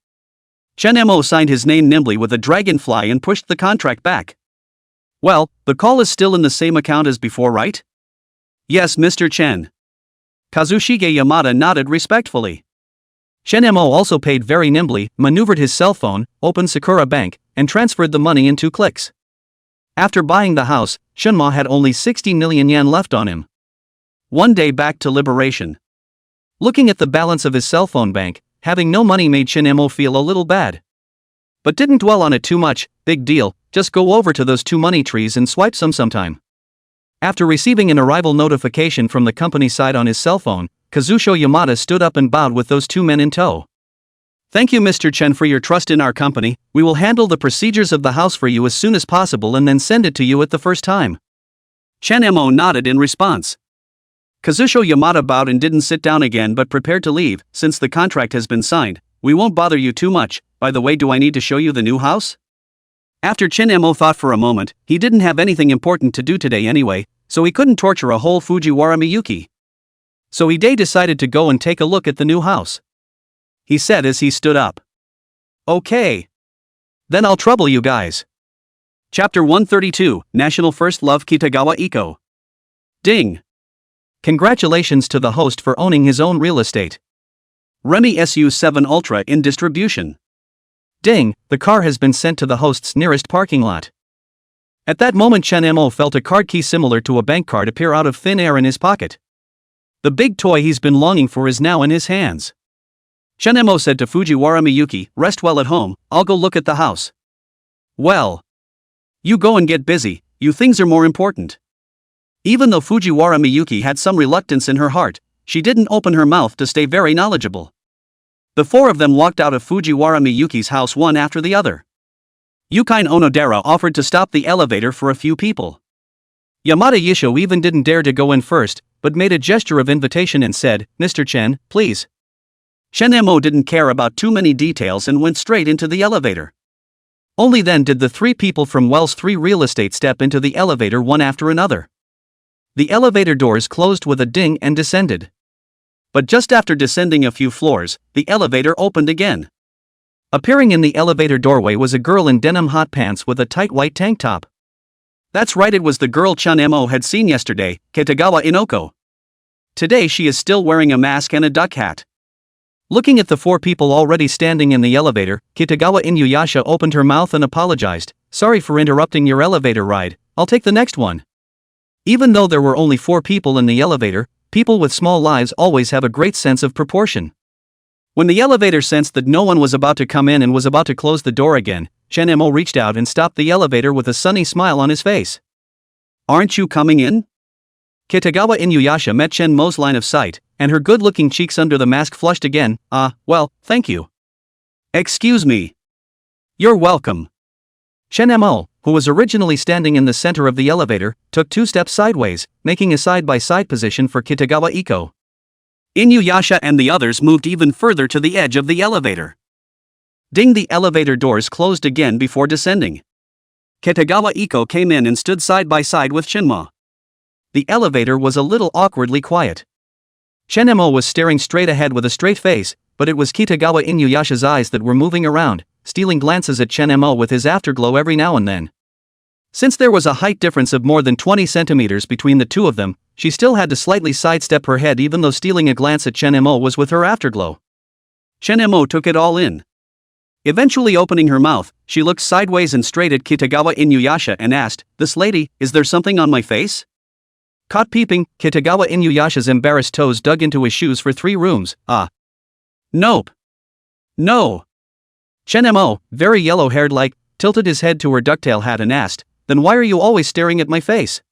Chen Mo signed his name nimbly with a dragonfly and pushed the contract back. Well, the call is still in the same account as before, right? Yes, Mr. Chen. Kazushige Yamada nodded respectfully. Chen Mo also paid very nimbly, maneuvered his cell phone, opened Sakura Bank, and transferred the money in 2 clicks. After buying the house, Shunma had only 60 million yen left on him. One day back to liberation. Looking at the balance of his cell phone bank, having no money made Chen Mo feel a little bad. But didn't dwell on it too much, big deal, just go over to those 2 money trees and swipe some sometime. After receiving an arrival notification from the company side on his cell phone, Kazusho Yamada stood up and bowed with those 2 men in tow. Thank you Mr. Chen for your trust in our company, we will handle the procedures of the house for you as soon as possible and then send it to you at the first time. Chen Mo nodded in response. Kazusho Yamada bowed and didn't sit down again but prepared to leave. Since the contract has been signed, we won't bother you too much. By the way, do I need to show you the new house? After Chen Mo thought for a moment, he didn't have anything important to do today anyway, so he couldn't torture a whole Fujiwara Miyuki. So he decided to go and take a look at the new house. He said as he stood up. Okay. Then I'll trouble you guys. Chapter 132, National First Love Kitagawa Iko. Ding. Congratulations to the host for owning his own real estate. Remy SU7 Ultra in distribution. Ding, the car has been sent to the host's nearest parking lot. At that moment Chen Mo felt a card key similar to a bank card appear out of thin air in his pocket. The big toy he's been longing for is now in his hands. Chen Mo said to Fujiwara Miyuki, rest well at home, I'll go look at the house. Well. You go and get busy, you things are more important. Even though Fujiwara Miyuki had some reluctance in her heart, she didn't open her mouth to stay very knowledgeable. The 4 of them walked out of Fujiwara Miyuki's house one after the other. Yukine Onodera offered to stop the elevator for a few people. Yamada Yisho even didn't dare to go in first, but made a gesture of invitation and said, Mr. Chen, please. Chen Mo didn't care about too many details and went straight into the elevator. Only then did the 3 people from Wells 3 Real Estate step into the elevator one after another. The elevator doors closed with a ding and descended. But just after descending a few floors, the elevator opened again. Appearing in the elevator doorway was a girl in denim hot pants with a tight white tank top. That's right, it was the girl Chen Mo had seen yesterday, Kitagawa Inoko. Today she is still wearing a mask and a duck hat. Looking at the 4 people already standing in the elevator, Kitagawa Inuyasha opened her mouth and apologized, sorry for interrupting your elevator ride, I'll take the next one. Even though there were only 4 people in the elevator, people with small lives always have a great sense of proportion. When the elevator sensed that no one was about to come in and was about to close the door again, Chen Mo reached out and stopped the elevator with a sunny smile on his face. Aren't you coming in? Kitagawa Inuyasha met Chen Mo's line of sight, and her good-looking cheeks under the mask flushed again. Well, thank you. Excuse me. You're welcome. Chen Mo, who was originally standing in the center of the elevator, took 2 steps sideways, making a side-by-side position for Kitagawa Iko. Inuyasha and the others moved even further to the edge of the elevator. Ding, the elevator doors closed again before descending. Kitagawa Iko came in and stood side by side with Shinma. The elevator was a little awkwardly quiet. Shinma was staring straight ahead with a straight face, but it was Kitagawa Inuyasha's eyes that were moving around, stealing glances at Shinma with his afterglow every now and then. Since there was a height difference of more than 20 centimeters between the 2 of them, she still had to slightly sidestep her head even though stealing a glance at Shinma was with her afterglow. Shinma took it all in. Eventually opening her mouth, she looked sideways and straight at Kitagawa Inuyasha and asked, "This lady, is there something on my face?" Caught peeping, Kitagawa Inuyasha's embarrassed toes dug into his shoes for 3 rooms. Nope. No. Chenmo, very yellow-haired tilted his head to her ducktail hat and asked, "Then why are you always staring at my face?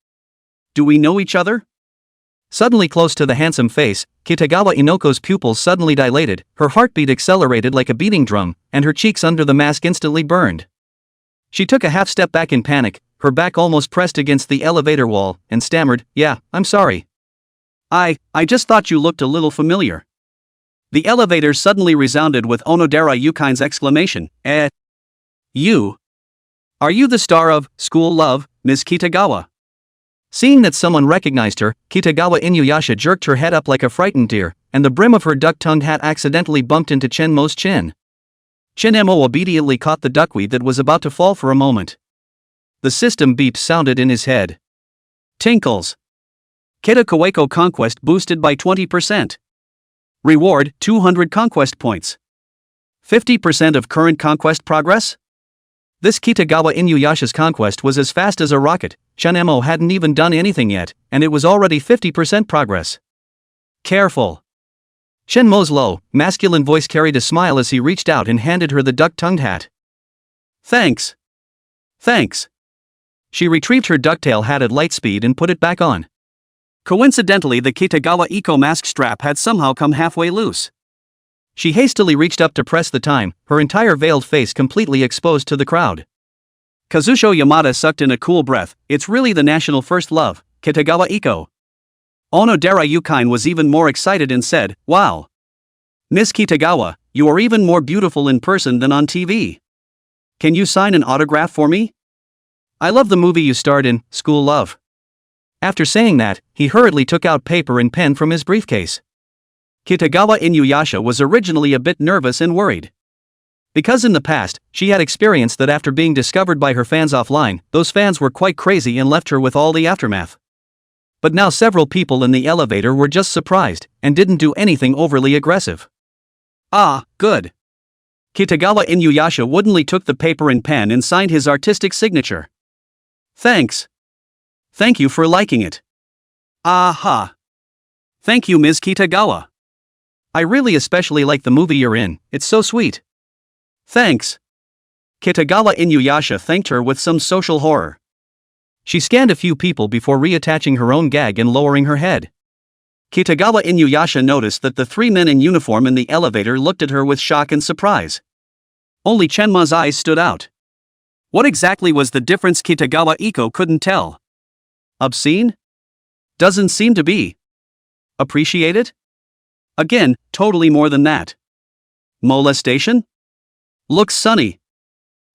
Do we know each other?" Suddenly close to the handsome face, Kitagawa Inoko's pupils suddenly dilated, her heartbeat accelerated like a beating drum, and her cheeks under the mask instantly burned. She took a half step back in panic, her back almost pressed against the elevator wall, and stammered, "Yeah, I'm sorry. I just thought you looked a little familiar." The elevator suddenly resounded with Onodera Yuki's exclamation, You? Are you the star of School Love, Ms. Kitagawa?" Seeing that someone recognized her, Kitagawa Inuyasha jerked her head up like a frightened deer, and the brim of her duck-tongued hat accidentally bumped into Chenmo's chin. Chenmo obediently caught the duckweed that was about to fall for a moment. The system beep sounded in his head. Tinkles. Kita Kaweko Conquest boosted by 20%. Reward, 200 conquest points. 50% of current conquest progress? This Kitagawa Inuyasha's conquest was as fast as a rocket. Chenmo hadn't even done anything yet, and it was already 50% progress. Careful. Chenmo's low, masculine voice carried a smile as he reached out and handed her the duck-tongued hat. Thanks. Thanks. She retrieved her ducktail hat at light speed and put it back on. Coincidentally, the Kitagawa Iko mask strap had somehow come halfway loose. She hastily reached up to press the time, her entire veiled face completely exposed to the crowd. Kazucho Yamada sucked in a cool breath. "It's really the national first love, Kitagawa Iko." Onodera Yuki was even more excited and said, "Wow. Miss Kitagawa, you are even more beautiful in person than on TV. Can you sign an autograph for me? I love the movie you starred in, School Love." After saying that, he hurriedly took out paper and pen from his briefcase. Kitagawa Inuyasha was originally a bit nervous and worried. Because in the past, she had experienced that after being discovered by her fans offline, those fans were quite crazy and left her with all the aftermath. But now several people in the elevator were just surprised, and didn't do anything overly aggressive. Good. Kitagawa Inuyasha woodenly took the paper and pen and signed his artistic signature. Thanks. Thank you for liking it. Aha. Thank you, Ms. Kitagawa. I really especially like the movie you're in, it's so sweet. Thanks. Kitagawa Inuyasha thanked her with some social horror. She scanned a few people before reattaching her own gag and lowering her head. Kitagawa Inuyasha noticed that the 3 men in uniform in the elevator looked at her with shock and surprise. Only Chenma's eyes stood out. What exactly was the difference? Kitagawa Iko couldn't tell. Obscene? Doesn't seem to be. Appreciated? Again, totally more than that. Molestation? Looks sunny.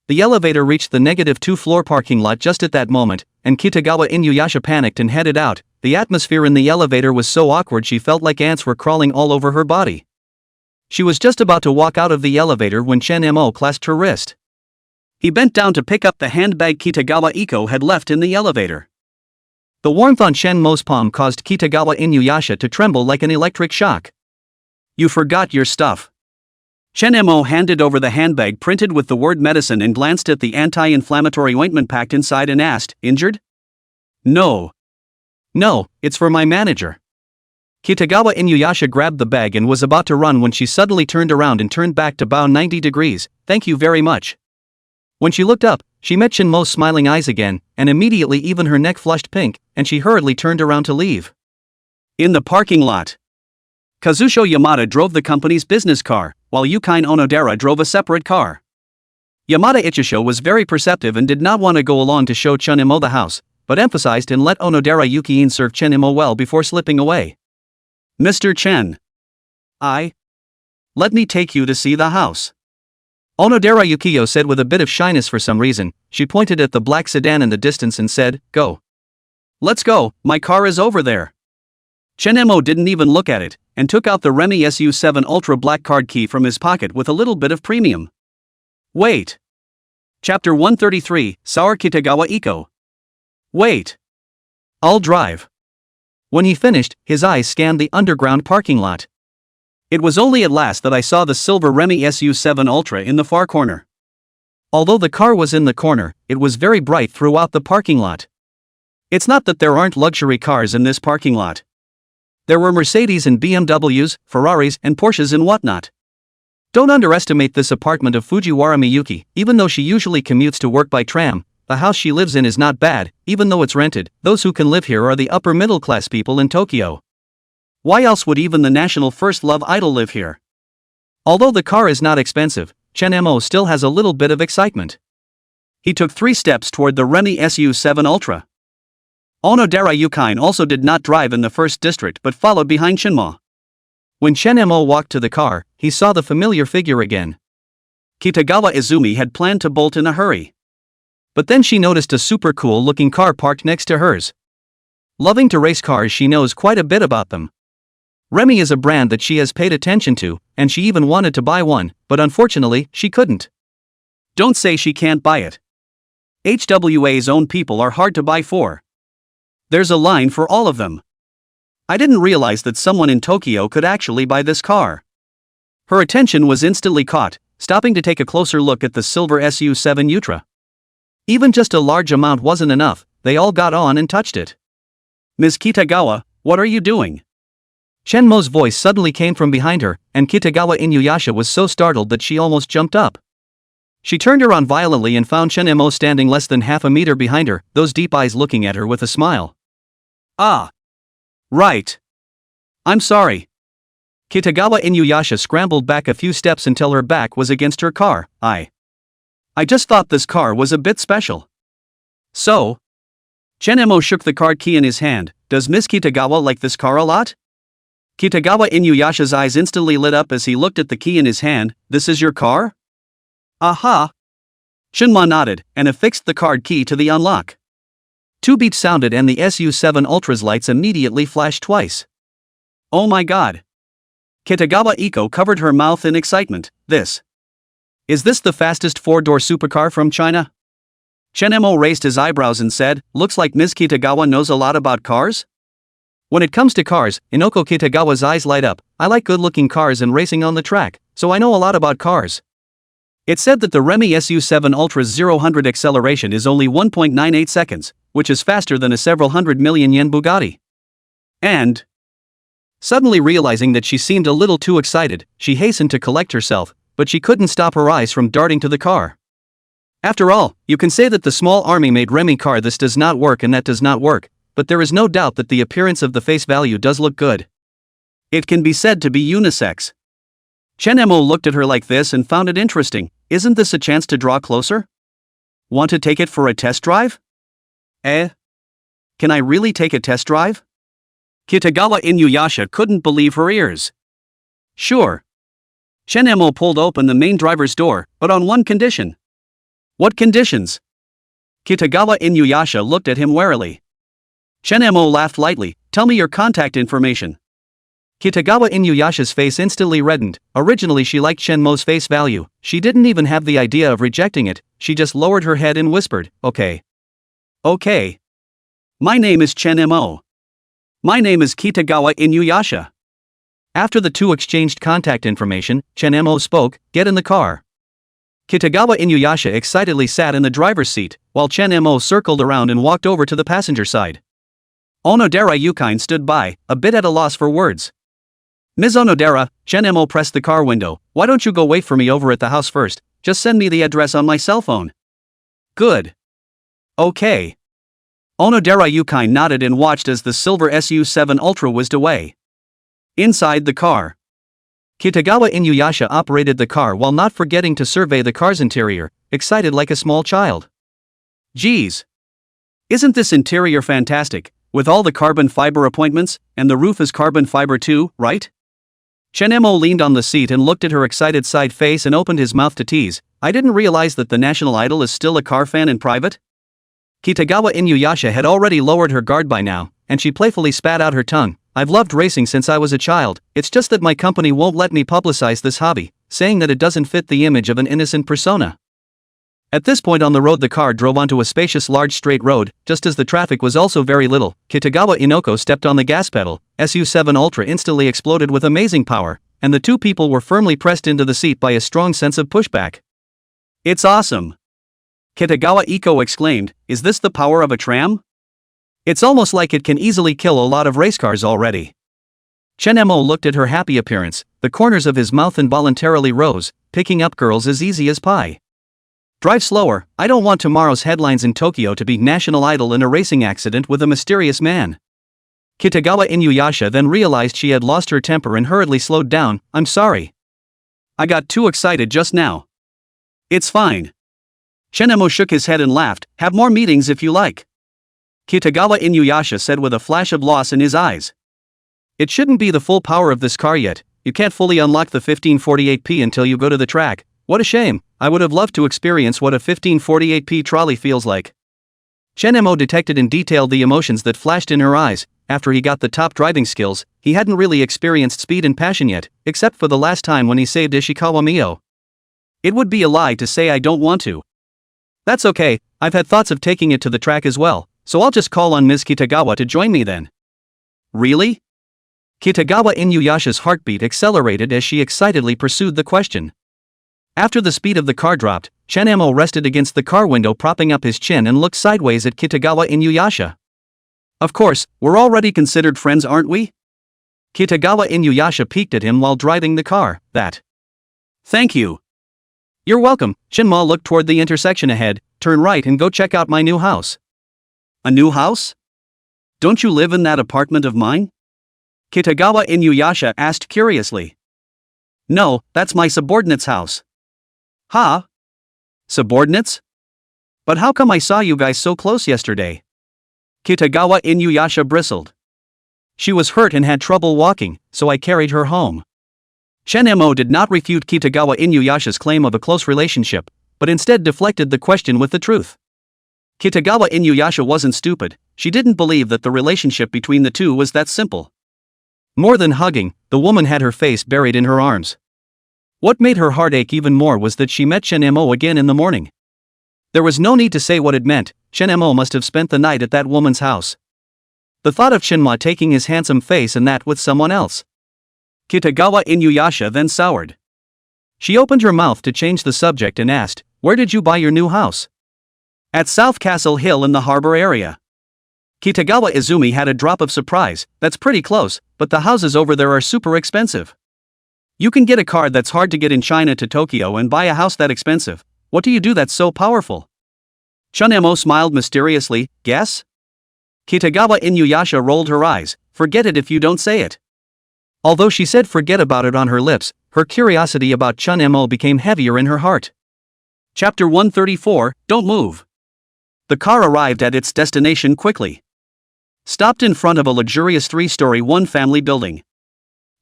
The elevator reached the -2-floor parking lot just at that moment, and Kitagawa Inuyasha panicked and headed out. The atmosphere in the elevator was so awkward she felt like ants were crawling all over her body. She was just about to walk out of the elevator when Chenmo clasped her wrist. He bent down to pick up the handbag Kitagawa Iko had left in the elevator. The warmth on Chenmo's palm caused Kitagawa Inuyasha to tremble like an electric shock. You forgot your stuff. Chenmo handed over the handbag printed with the word medicine and glanced at the anti-inflammatory ointment packed inside and asked, "Injured?" No, it's for my manager. Kitagawa Inuyasha grabbed the bag and was about to run when she suddenly turned around and turned back to bow 90 degrees, "Thank you very much." When she looked up, she met Chenmo's smiling eyes again, and immediately even her neck flushed pink, and she hurriedly turned around to leave. In the parking lot, Kazucho Yamada drove the company's business car, while Yuki Onodera drove a separate car. Yamada Ichishou was very perceptive and did not want to go along to show Chenmo the house, but emphasized and let Onodera Yuki serve Chenmo well before slipping away. "Mr. Chen. Let me take you to see the house." Onodera Yukio said with a bit of shyness for some reason. She pointed at the black sedan in the distance and said, "Go. Let's go, my car is over there." Chenmo didn't even look at it, and took out the Remy SU7 Ultra Black card key from his pocket with a little bit of premium. Wait. Chapter 133, Sour Kitagawa Iko. Wait. I'll drive. When he finished, his eyes scanned the underground parking lot. It was only at last that I saw the silver Remy SU7 Ultra in the far corner. Although the car was in the corner, it was very bright throughout the parking lot. It's not that there aren't luxury cars in this parking lot. There were Mercedes and BMWs, Ferraris and Porsches and whatnot. Don't underestimate this apartment of Fujiwara Miyuki. Even though she usually commutes to work by tram, the house she lives in is not bad. Even though it's rented, those who can live here are the upper middle class people in Tokyo. Why else would even the national first love idol live here? Although the car is not expensive, Chen Mo still has a little bit of excitement. He took 3 steps toward the Remy SU7 Ultra. Onodera Yukine also did not drive in the first district but followed behind Shinma. When Chen Mo walked to the car, he saw the familiar figure again. Kitagawa Izumi had planned to bolt in a hurry. But then she noticed a super cool looking car parked next to hers. Loving to race cars, she knows quite a bit about them. Remy is a brand that she has paid attention to, and she even wanted to buy one, but unfortunately, she couldn't. Don't say she can't buy it. HWA's own people are hard to buy for. There's a line for all of them. I didn't realize that someone in Tokyo could actually buy this car. Her attention was instantly caught, stopping to take a closer look at the silver SU7 Ultra. Even just a large amount wasn't enough, they all got on and touched it. Ms. Kitagawa, what are you doing? Chen Mo's voice suddenly came from behind her, and Kitagawa Inuyasha was so startled that she almost jumped up. She turned around violently and found Chen Mo standing less than half a meter behind her, those deep eyes looking at her with a smile. Ah. Right. I'm sorry. Kitagawa Inuyasha scrambled back a few steps until her back was against her car. I just thought this car was a bit special. So? Chen Mo shook the card key in his hand. Does Miss Kitagawa like this car a lot? Kitagawa Inuyasha's eyes instantly lit up as he looked at the key in his hand. This is your car? Aha! Shinma nodded, and affixed the card key to the unlock. 2 beeps sounded and the SU7 Ultra's lights immediately flashed twice. Oh my god! Kitagawa Iko covered her mouth in excitement. Is this the fastest 4-door supercar from China? Chen Mo raised his eyebrows and said, looks like Ms. Kitagawa knows a lot about cars? When it comes to cars, Inoko Kitagawa's eyes light up. I like good-looking cars and racing on the track, so I know a lot about cars. It's said that the Remy SU7 Ultra's 0-100 acceleration is only 1.98 seconds, which is faster than a several hundred million yen Bugatti. And, suddenly realizing that she seemed a little too excited, she hastened to collect herself, but she couldn't stop her eyes from darting to the car. After all, you can say that the small army-made Remy car this does not work and that does not work, but there is no doubt that the appearance of the face value does look good. It can be said to be unisex. Chen Mo looked at her like this and found it interesting. Isn't this a chance to draw closer? Want to take it for a test drive? Can I really take a test drive? Kitagawa Inuyasha couldn't believe her ears. Sure. Chen Mo pulled open the main driver's door, but on one condition. What conditions? Kitagawa Inuyasha looked at him warily. Chen Mo laughed lightly. Tell me your contact information. Kitagawa Inuyasha's face instantly reddened. Originally she liked Chen Mo's face value. She didn't even have the idea of rejecting it. She just lowered her head and whispered, okay. Okay. My name is Chen Mo. My name is Kitagawa Inuyasha. After the two exchanged contact information, Chen Mo spoke, get in the car. Kitagawa Inuyasha excitedly sat in the driver's seat, while Chen Mo circled around and walked over to the passenger side. Onodera Yukine stood by, a bit at a loss for words. Ms. Onodera, Chen Mo pressed the car window. Why don't you go wait for me over at the house first? Just send me the address on my cell phone. Good. Okay. Onodera Yukine nodded and watched as the silver SU7 Ultra whizzed away. Inside the car, Kitagawa Inuyasha operated the car while not forgetting to survey the car's interior, excited like a small child. Geez. Isn't this interior fantastic? With all the carbon fiber appointments, and the roof is carbon fiber too, right? Chen Mo leaned on the seat and looked at her excited side face and opened his mouth to tease. I didn't realize that the national idol is still a car fan in private? Kitagawa Inuyasha had already lowered her guard by now, and she playfully spat out her tongue. I've loved racing since I was a child, it's just that my company won't let me publicize this hobby, saying that it doesn't fit the image of an innocent persona. At this point on the road the car drove onto a spacious large straight road, just as the traffic was also very little. Kitagawa Inoko stepped on the gas pedal, SU7 Ultra instantly exploded with amazing power, and the two people were firmly pressed into the seat by a strong sense of pushback. "It's awesome!" Kitagawa Iko exclaimed, "Is this the power of a tram? It's almost like it can easily kill a lot of race cars already." Chenemo looked at her happy appearance, the corners of his mouth involuntarily rose, picking up girls as easy as pie. "Drive slower, I don't want tomorrow's headlines in Tokyo to be National Idol in a racing accident with a mysterious man." Kitagawa Inuyasha then realized she had lost her temper and hurriedly slowed down. "I'm sorry. I got too excited just now." "It's fine." Chenemo shook his head and laughed. "Have more meetings if you like," Kitagawa Inuyasha said with a flash of loss in his eyes. "It shouldn't be the full power of this car yet. You can't fully unlock the 1548p until you go to the track. What a shame, I would have loved to experience what a 1548p trolley feels like." Chenemo detected in detail the emotions that flashed in her eyes. After he got the top driving skills, he hadn't really experienced speed and passion yet, except for the last time when he saved Ishikawa Mio. "It would be a lie to say I don't want to." "That's okay, I've had thoughts of taking it to the track as well, so I'll just call on Ms. Kitagawa to join me then." "Really?" Kitagawa Inuyasha's heartbeat accelerated as she excitedly pursued the question. After the speed of the car dropped, Chenemo rested against the car window, propping up his chin, and looked sideways at Kitagawa Inuyasha. "Of course, we're already considered friends, aren't we?" Kitagawa Inuyasha peeked at him while driving the car. "Thank you." "You're welcome." Shinma looked toward the intersection ahead. "Turn right and go check out my new house." "A new house? Don't you live in that apartment of mine?" Kitagawa Inuyasha asked curiously. "No, that's my subordinate's house." "Huh? Subordinates? But how come I saw you guys so close yesterday?" Kitagawa Inuyasha bristled. "She was hurt and had trouble walking, so I carried her home." Chenemo did not refute Kitagawa Inuyasha's claim of a close relationship, but instead deflected the question with the truth. Kitagawa Inuyasha wasn't stupid, she didn't believe that the relationship between the two was that simple. More than hugging, the woman had her face buried in her arms. What made her heart ache even more was that she met Chenemo again in the morning. There was no need to say what it meant, Chenemo must have spent the night at that woman's house. The thought of Shinma taking his handsome face and that with someone else. Kitagawa Inuyasha then soured. She opened her mouth to change the subject and asked, "Where did you buy your new house?" "At South Castle Hill in the harbor area." Kitagawa Izumi had a drop of surprise. "That's pretty close, but the houses over there are super expensive. You can get a car that's hard to get in China to Tokyo and buy a house that expensive. What do you do that's so powerful?" Chenemo smiled mysteriously. "Guess?" Kitagawa Inuyasha rolled her eyes. "Forget it if you don't say it." Although she said forget about it on her lips, her curiosity about Chenemo became heavier in her heart. Chapter 134, Don't Move. The car arrived at its destination quickly. Stopped in front of a luxurious 3-story one-family building.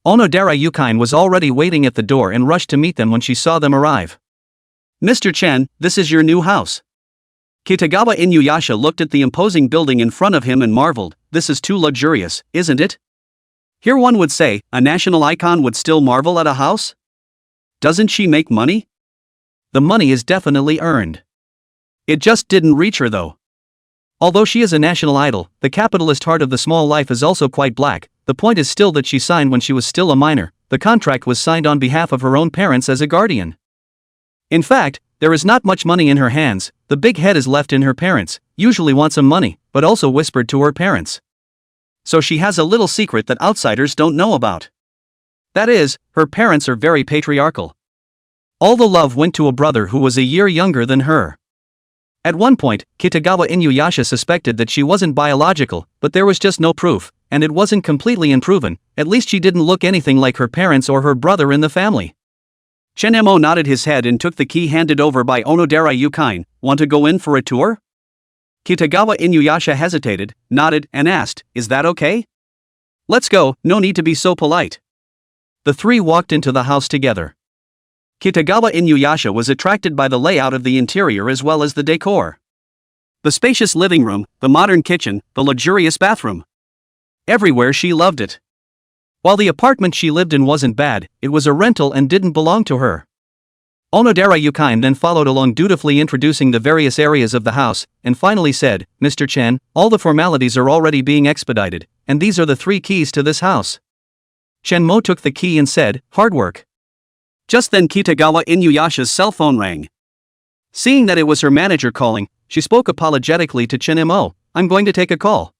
Onodera Yukine was already waiting at the door and rushed to meet them when she saw them arrive. "Mr. Chen, this is your new house." Kitagawa Inuyasha looked at the imposing building in front of him and marveled. "This is too luxurious, isn't it?" Here one would say, a national icon would still marvel at a house? Doesn't she make money? The money is definitely earned. It just didn't reach her though. Although she is a national idol, the capitalist heart of the small life is also quite black. The point is still that she signed when she was still a minor. The contract was signed on behalf of her own parents as a guardian. In fact, there is not much money in her hands. The big head is left in her parents, usually want some money, but also whispered to her parents. So she has a little secret that outsiders don't know about. That is, her parents are very patriarchal. All the love went to a brother who was a year younger than her. At one point, Kitagawa Inuyasha suspected that she wasn't biological, but there was just no proof, and it wasn't completely unproven. At least she didn't look anything like her parents or her brother in the family. Chenemo nodded his head and took the key handed over by Onodera Yukine. "Want to go in for a tour?" Kitagawa Inuyasha hesitated, nodded, and asked, "Is that okay?" "Let's go, no need to be so polite." The three walked into the house together. Kitagawa Inuyasha was attracted by the layout of the interior as well as the decor. The spacious living room, the modern kitchen, the luxurious bathroom. Everywhere she loved it. While the apartment she lived in wasn't bad, it was a rental and didn't belong to her. Onodera Yukine then followed along, dutifully introducing the various areas of the house, and finally said, "Mr. Chen, all the formalities are already being expedited, and these are the 3 keys to this house." Shenmo took the key and said, "Hard work." Just then Kitagawa Inuyasha's cell phone rang. Seeing that it was her manager calling, she spoke apologetically to Shenmo, "I'm going to take a call."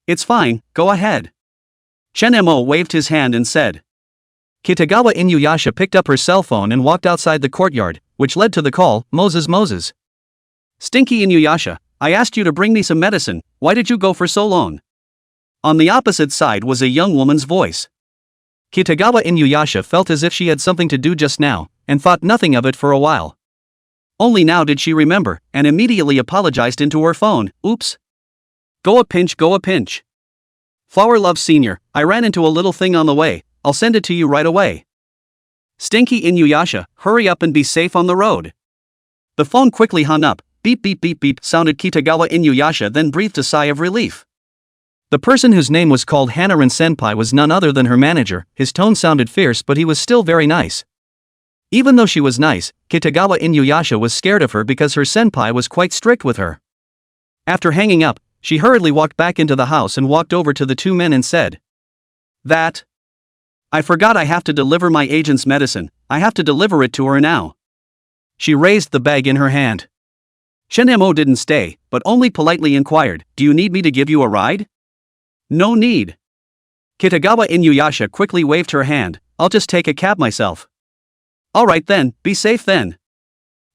"It's fine, go ahead." Shenmo waved his hand and said. Kitagawa Inuyasha picked up her cell phone and walked outside the courtyard, which led to the call. Moses. "Stinky Inuyasha, I asked you to bring me some medicine, why did you go for so long?" On the opposite side was a young woman's voice. Kitagawa Inuyasha felt as if she had something to do just now, and thought nothing of it for a while. Only now did she remember, and immediately apologized into her phone. "Oops. Go a pinch. Flower Love Sr., I ran into a little thing on the way, I'll send it to you right away." "Stinky Inuyasha, hurry up and be safe on the road." The phone quickly hung up. Beep sounded Kitagawa Inuyasha, then breathed a sigh of relief. The person whose name was called Hanaran Senpai was none other than her manager. His tone sounded fierce, but he was still very nice. Even though she was nice, Kitagawa Inuyasha was scared of her because her senpai was quite strict with her. After hanging up, she hurriedly walked back into the house and walked over to the two men and said, "I forgot I have to deliver my agent's medicine, I have to deliver it to her now." She raised the bag in her hand. Shenmo didn't stay, but only politely inquired, "Do you need me to give you a ride?" "No need." Kitagawa Inuyasha quickly waved her hand, "I'll just take a cab myself." "Alright then, be safe then."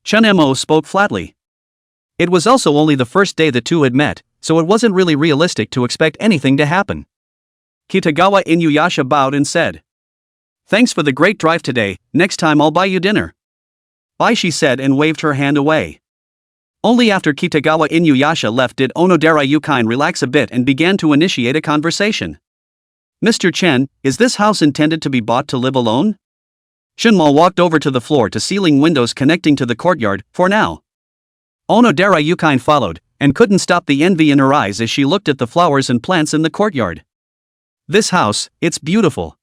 Shenmo spoke flatly. It was also only the first day the two had met, so it wasn't really realistic to expect anything to happen. Kitagawa Inuyasha bowed and said, "Thanks for the great drive today, next time I'll buy you dinner." "Bye," she said and waved her hand away. Only after Kitagawa Inuyasha left did Onodera Yukine relax a bit and began to initiate a conversation. "Mr. Chen, is this house intended to be bought to live alone?" Shinmo walked over to the floor-to-ceiling windows connecting to the courtyard. "For now." Onodera Yukine followed, and couldn't stop the envy in her eyes as she looked at the flowers and plants in the courtyard. "This house, it's beautiful."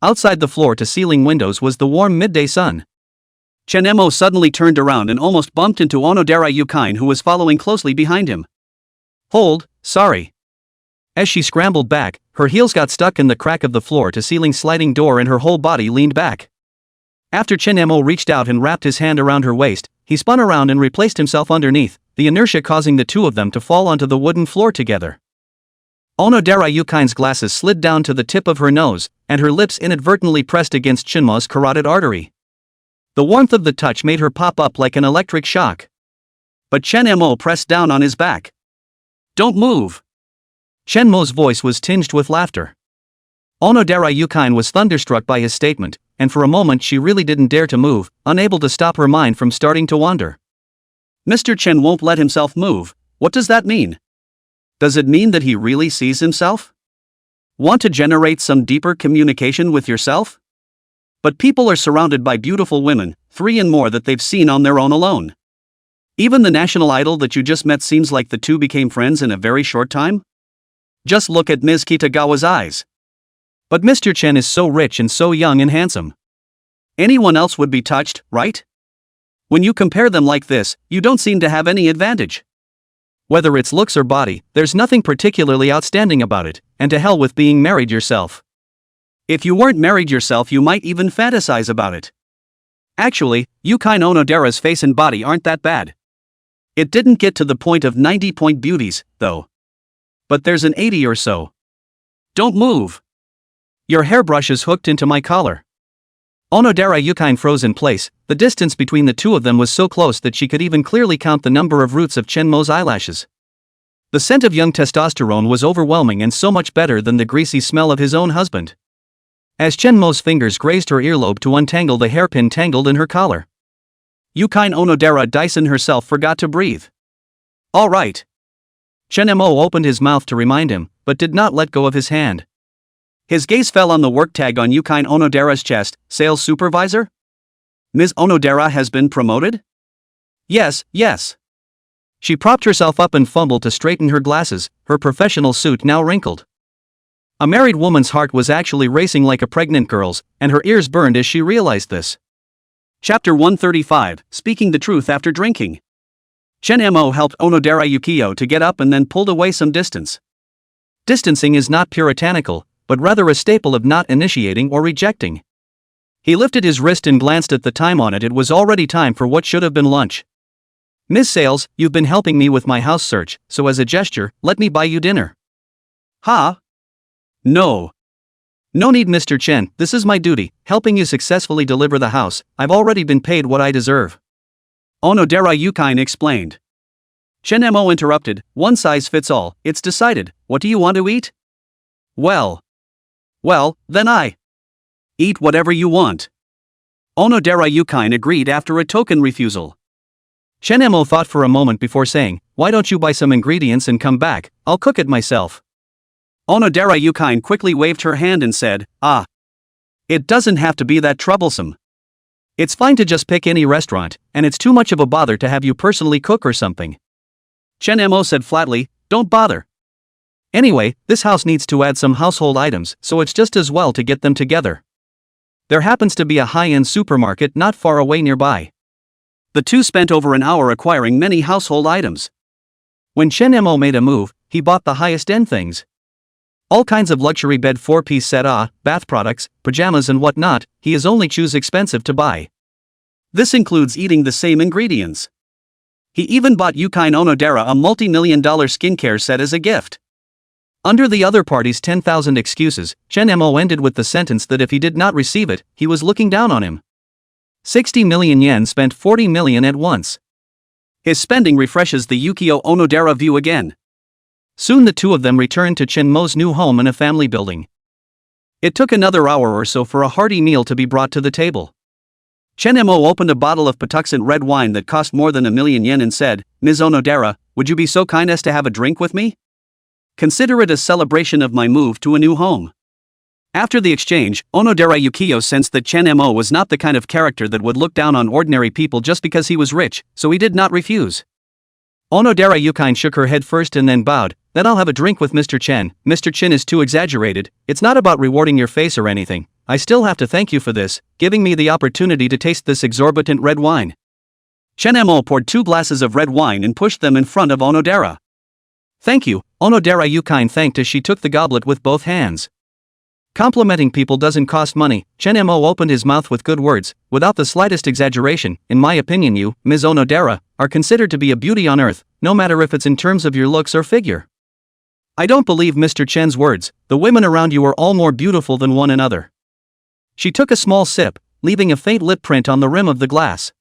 Outside the floor-to-ceiling windows was the warm midday sun. Shenmo suddenly turned around and almost bumped into Onodera Yukine, who was following closely behind him. "Hold, sorry." As she scrambled back, her heels got stuck in the crack of the floor-to-ceiling sliding door and her whole body leaned back. After Shenmo reached out and wrapped his hand around her waist, he spun around and replaced himself underneath, the inertia causing the two of them to fall onto the wooden floor together. Onodera Yukine's glasses slid down to the tip of her nose, and her lips inadvertently pressed against Shinmo's carotid artery. The warmth of the touch made her pop up like an electric shock. But Shenmo pressed down on his back. "Don't move." Shenmo's voice was tinged with laughter. Onodera Yukine was thunderstruck by his statement, and for a moment she really didn't dare to move, unable to stop her mind from starting to wander. "Mr. Chen won't let himself move, what does that mean? Does it mean that he really sees himself? Want to generate some deeper communication with yourself? But people are surrounded by beautiful women, 3 and more that they've seen on their own alone. Even the national idol that you just met seems like the two became friends in a very short time. Just look at Ms. Kitagawa's eyes. But Mr. Chen is so rich and so young and handsome. Anyone else would be touched, right? When you compare them like this, you don't seem to have any advantage. Whether it's looks or body, there's nothing particularly outstanding about it, and to hell with being married yourself. If you weren't married yourself, you might even fantasize about it. Actually, Yukine Onodera's face and body aren't that bad. It didn't get to the point of 90-point beauties, though. But there's an 80 or so. Don't move. Your hairbrush is hooked into my collar." Onodera Yukine froze in place. The distance between the two of them was so close that she could even clearly count the number of roots of Shenmo's eyelashes. The scent of young testosterone was overwhelming and so much better than the greasy smell of his own husband. As Shenmo's fingers grazed her earlobe to untangle the hairpin tangled in her collar, Yukine Onodera Dyson herself forgot to breathe. "All right." Shenmo opened his mouth to remind him, but did not let go of his hand. His gaze fell on the work tag on Yukine Onodera's chest. "Sales supervisor? Ms. Onodera has been promoted?" Yes. She propped herself up and fumbled to straighten her glasses, her professional suit now wrinkled. A married woman's heart was actually racing like a pregnant girl's, and her ears burned as she realized this. Chapter 135, Speaking the Truth After Drinking. Shenmo helped Onodera Yukio to get up and then pulled away some distance. Distancing is not puritanical, but rather a staple of not initiating or rejecting. He lifted his wrist and glanced at the time on it. It was already time for what should have been lunch. Ms. Sales, you've been helping me with my house search, so as a gesture, let me buy you dinner. Ha? No. No need, Mr. Chen, this is my duty, helping you successfully deliver the house. I've already been paid what I deserve. Onodera Yukine explained. Chen Mo interrupted, one size fits all, it's decided, what do you want to eat? Well, then I eat whatever you want. Onodera Yukine agreed after a token refusal. Chen Mo thought for a moment before saying, why don't you buy some ingredients and come back, I'll cook it myself. Onodera Yukine quickly waved her hand and said, it doesn't have to be that troublesome. It's fine to just pick any restaurant, and it's too much of a bother to have you personally cook or something. Chen Mo said flatly, don't bother. Anyway, this house needs to add some household items, so it's just as well to get them together. There happens to be a high-end supermarket not far away nearby. The two spent over an hour acquiring many household items. When Chen Mo made a move, he bought the highest-end things. All kinds of luxury bed 4-piece set, bath products, pajamas and whatnot. He is only choose expensive to buy. This includes eating the same ingredients. He even bought Yukine Onodera a multi-million-dollar skincare set as a gift. Under the other party's 10,000 excuses, Chen Mo ended with the sentence that if he did not receive it, he was looking down on him. 60 million yen spent 40 million at once. His spending refreshes the Yukio Onodera view again. Soon the two of them returned to Chen Mo's new home in a family building. It took another hour or so for a hearty meal to be brought to the table. Chen Mo opened a bottle of Patuxent red wine that cost more than 1 million yen and said, Ms. Onodera, would you be so kind as to have a drink with me? Consider it a celebration of my move to a new home. After the exchange, Onodera Yukio sensed that Chen Mo was not the kind of character that would look down on ordinary people just because he was rich, so he did not refuse. Onodera Yukine shook her head first and then bowed, then I'll have a drink with Mr. Chen. Mr. Chen is too exaggerated, it's not about rewarding your face or anything. I still have to thank you for this, giving me the opportunity to taste this exorbitant red wine. Chen Mo poured 2 glasses of red wine and pushed them in front of Onodera. Thank you, Onodera Yukine thanked as she took the goblet with both hands. Complimenting people doesn't cost money. Chen Mo opened his mouth with good words, without the slightest exaggeration. In my opinion, you, Ms. Onodera, are considered to be a beauty on earth, no matter if it's in terms of your looks or figure. I don't believe Mr. Chen's words, the women around you are all more beautiful than one another. She took a small sip, leaving a faint lip print on the rim of the glass.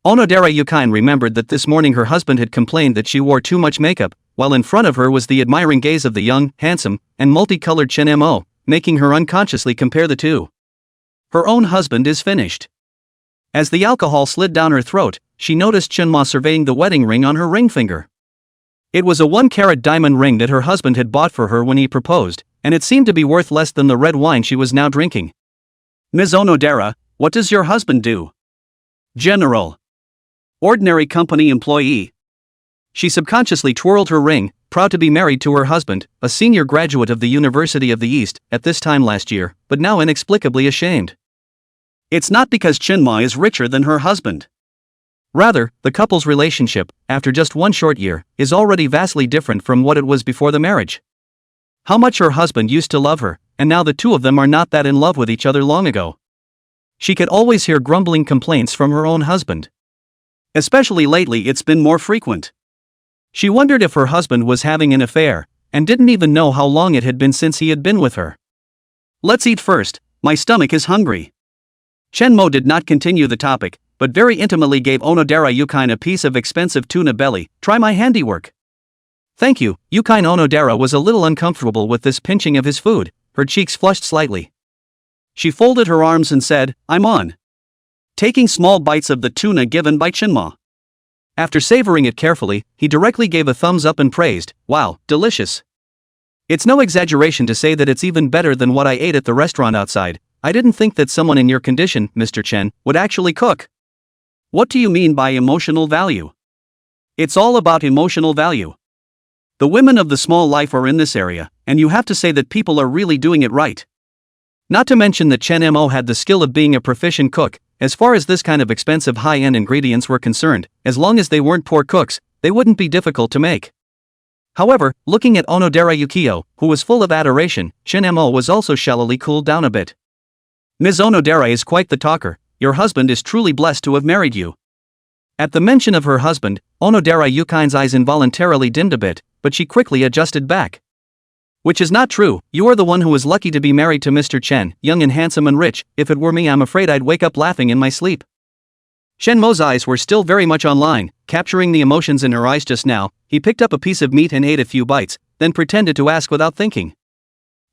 Onodera Yukine remembered that this morning her husband had complained that she wore too much makeup, while in front of her was the admiring gaze of the young, handsome, and multicolored Chen Mo, making her unconsciously compare the two. Her own husband is finished. As the alcohol slid down her throat, she noticed Chen Ma surveying the wedding ring on her ring finger. It was a 1-carat diamond ring that her husband had bought for her when he proposed, and it seemed to be worth less than the red wine she was now drinking. Ms. Onodera, what does your husband do? General. Ordinary company employee. She subconsciously twirled her ring, proud to be married to her husband, a senior graduate of the University of the East, at this time last year, but now inexplicably ashamed. It's not because Chen Ma is richer than her husband. Rather, the couple's relationship, after just 1 short year, is already vastly different from what it was before the marriage. How much her husband used to love her, and now the two of them are not that in love with each other long ago. She could always hear grumbling complaints from her own husband. Especially lately it's been more frequent. She wondered if her husband was having an affair, and didn't even know how long it had been since he had been with her. Let's eat first, my stomach is hungry. Chen Mo did not continue the topic, but very intimately gave Onodera Yukine a piece of expensive tuna belly. Try my handiwork. Thank you. Yukine Onodera was a little uncomfortable with this pinching of his food, her cheeks flushed slightly. She folded her arms and said, I'm on. Taking small bites of the tuna given by Chen Ma. After savoring it carefully, he directly gave a thumbs up and praised, wow, delicious. It's no exaggeration to say that it's even better than what I ate at the restaurant outside. I didn't think that someone in your condition, Mr. Chen, would actually cook. What do you mean by emotional value? It's all about emotional value. The women of the small life are in this area, and you have to say that people are really doing it right. Not to mention that Chen Mo had the skill of being a proficient cook. As far as this kind of expensive high-end ingredients were concerned, as long as they weren't poor cooks, they wouldn't be difficult to make. However, looking at Onodera Yukio, who was full of adoration, Shin-mo was also shallowly cooled down a bit. Ms. Onodera is quite the talker. Your husband is truly blessed to have married you. At the mention of her husband, Onodera Yukine's eyes involuntarily dimmed a bit, but she quickly adjusted back. Which is not true, you are the one who was lucky to be married to Mr. Chen, young and handsome and rich. If it were me, I'm afraid I'd wake up laughing in my sleep. Shenmo's eyes were still very much online, capturing the emotions in her eyes just now. He picked up a piece of meat and ate a few bites, then pretended to ask without thinking.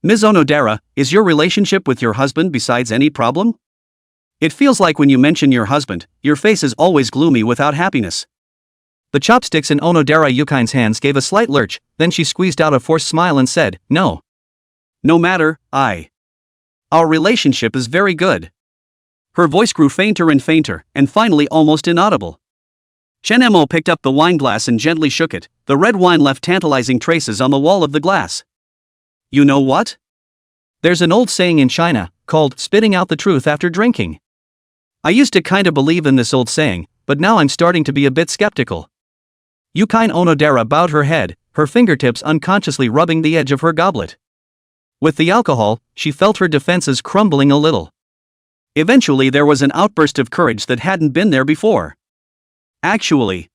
Ms. Onodera, is your relationship with your husband besides any problem? It feels like when you mention your husband, your face is always gloomy without happiness. The chopsticks in Onodera Yukine's hands gave a slight lurch, then she squeezed out a forced smile and said, no. No matter, our relationship is very good. Her voice grew fainter and fainter, and finally almost inaudible. Shen-mo picked up the wine glass and gently shook it. The red wine left tantalizing traces on the wall of the glass. You know what? There's an old saying in China, called spitting out the truth after drinking. I used to kinda believe in this old saying, but now I'm starting to be a bit skeptical. Yukine Onodera bowed her head, her fingertips unconsciously rubbing the edge of her goblet. With the alcohol, she felt her defenses crumbling a little. Eventually there was an outburst of courage that hadn't been there before. Actually,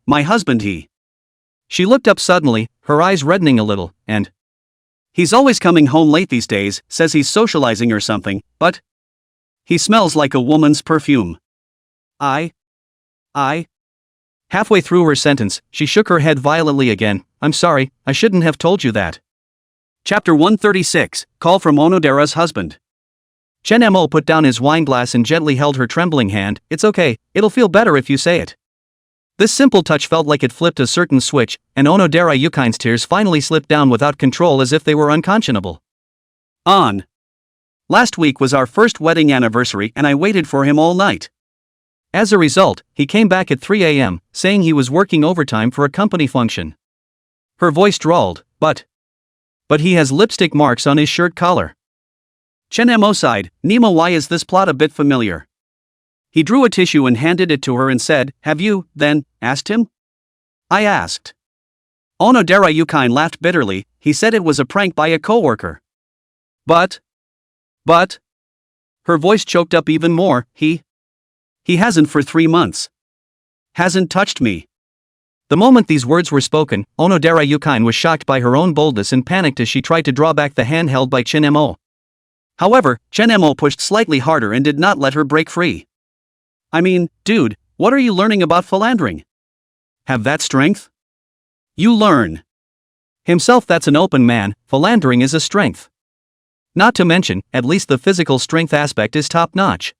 my husband She looked up suddenly, her eyes reddening a little, and he's always coming home late these days, says he's socializing or something, but he smells like a woman's perfume. Halfway through her sentence, she shook her head violently again. I'm sorry, I shouldn't have told you that. Chapter 136, Call from Onodera's Husband. Shen-mo put down his wine glass and gently held her trembling hand. It's okay, it'll feel better if you say it. This simple touch felt like it flipped a certain switch, and Onodera Yukine's tears finally slipped down without control as if they were unconscionable. Last week was our first wedding anniversary and I waited for him all night. As a result, he came back at 3 a.m., saying he was working overtime for a company function. Her voice drawled, but he has lipstick marks on his shirt collar. Shen-mo sighed. Nemo, why is this plot a bit familiar? He drew a tissue and handed it to her and said, have you, then, asked him? I asked. Onodera Yukine laughed bitterly. He said it was a prank by a coworker. But. Her voice choked up even more. He hasn't for 3 months. Hasn't touched me. The moment these words were spoken, Onodera Yukine was shocked by her own boldness and panicked as she tried to draw back the hand held by Shen-mo. However, Shen-mo pushed slightly harder and did not let her break free. I mean, dude, what are you learning about philandering? Have that strength? You learn. Himself, that's an open man. Philandering is a strength. Not to mention, at least the physical strength aspect is top-notch.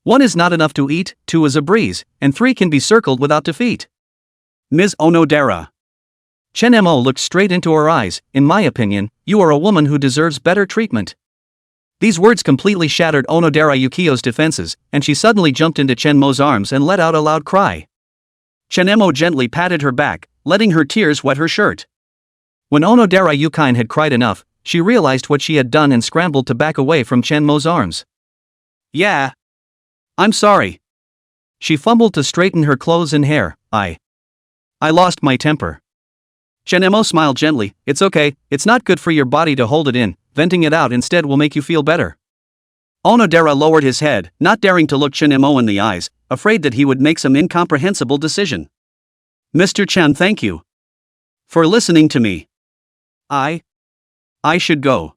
1 is not enough to eat, 2 is a breeze, and 3 can be circled without defeat. Ms. Onodera. Shen-mo looked straight into her eyes. In my opinion, you are a woman who deserves better treatment. These words completely shattered Onodera Yukio's defenses, and she suddenly jumped into Shen-mo's arms and let out a loud cry. Shen-mo gently patted her back, letting her tears wet her shirt. When Onodera Yukine had cried enough, she realized what she had done and scrambled to back away from Shen-mo's arms. Yeah. I'm sorry. She fumbled to straighten her clothes and hair. I lost my temper. Shen-mo smiled gently. It's okay, it's not good for your body to hold it in. Venting it out instead will make you feel better. Onodera lowered his head, not daring to look Shen-mo in the eyes, afraid that he would make some incomprehensible decision. Mr. Chen, thank you for listening to me. I should go,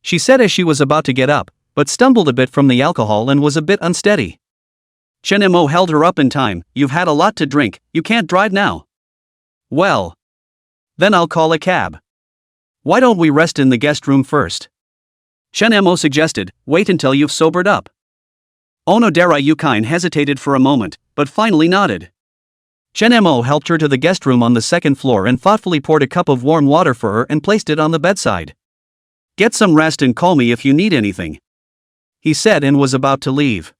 she said as she was about to get up, but stumbled a bit from the alcohol and was a bit unsteady. Shen-mo held her up in time. You've had a lot to drink, you can't drive now. Well, then I'll call a cab. Why don't we rest in the guest room first? Shen-mo suggested. Wait until you've sobered up. Onodera Yukine hesitated for a moment, but finally nodded. Shen-mo helped her to the guest room on the second floor and thoughtfully poured a cup of warm water for her and placed it on the bedside. Get some rest and call me if you need anything, he said, and was about to leave.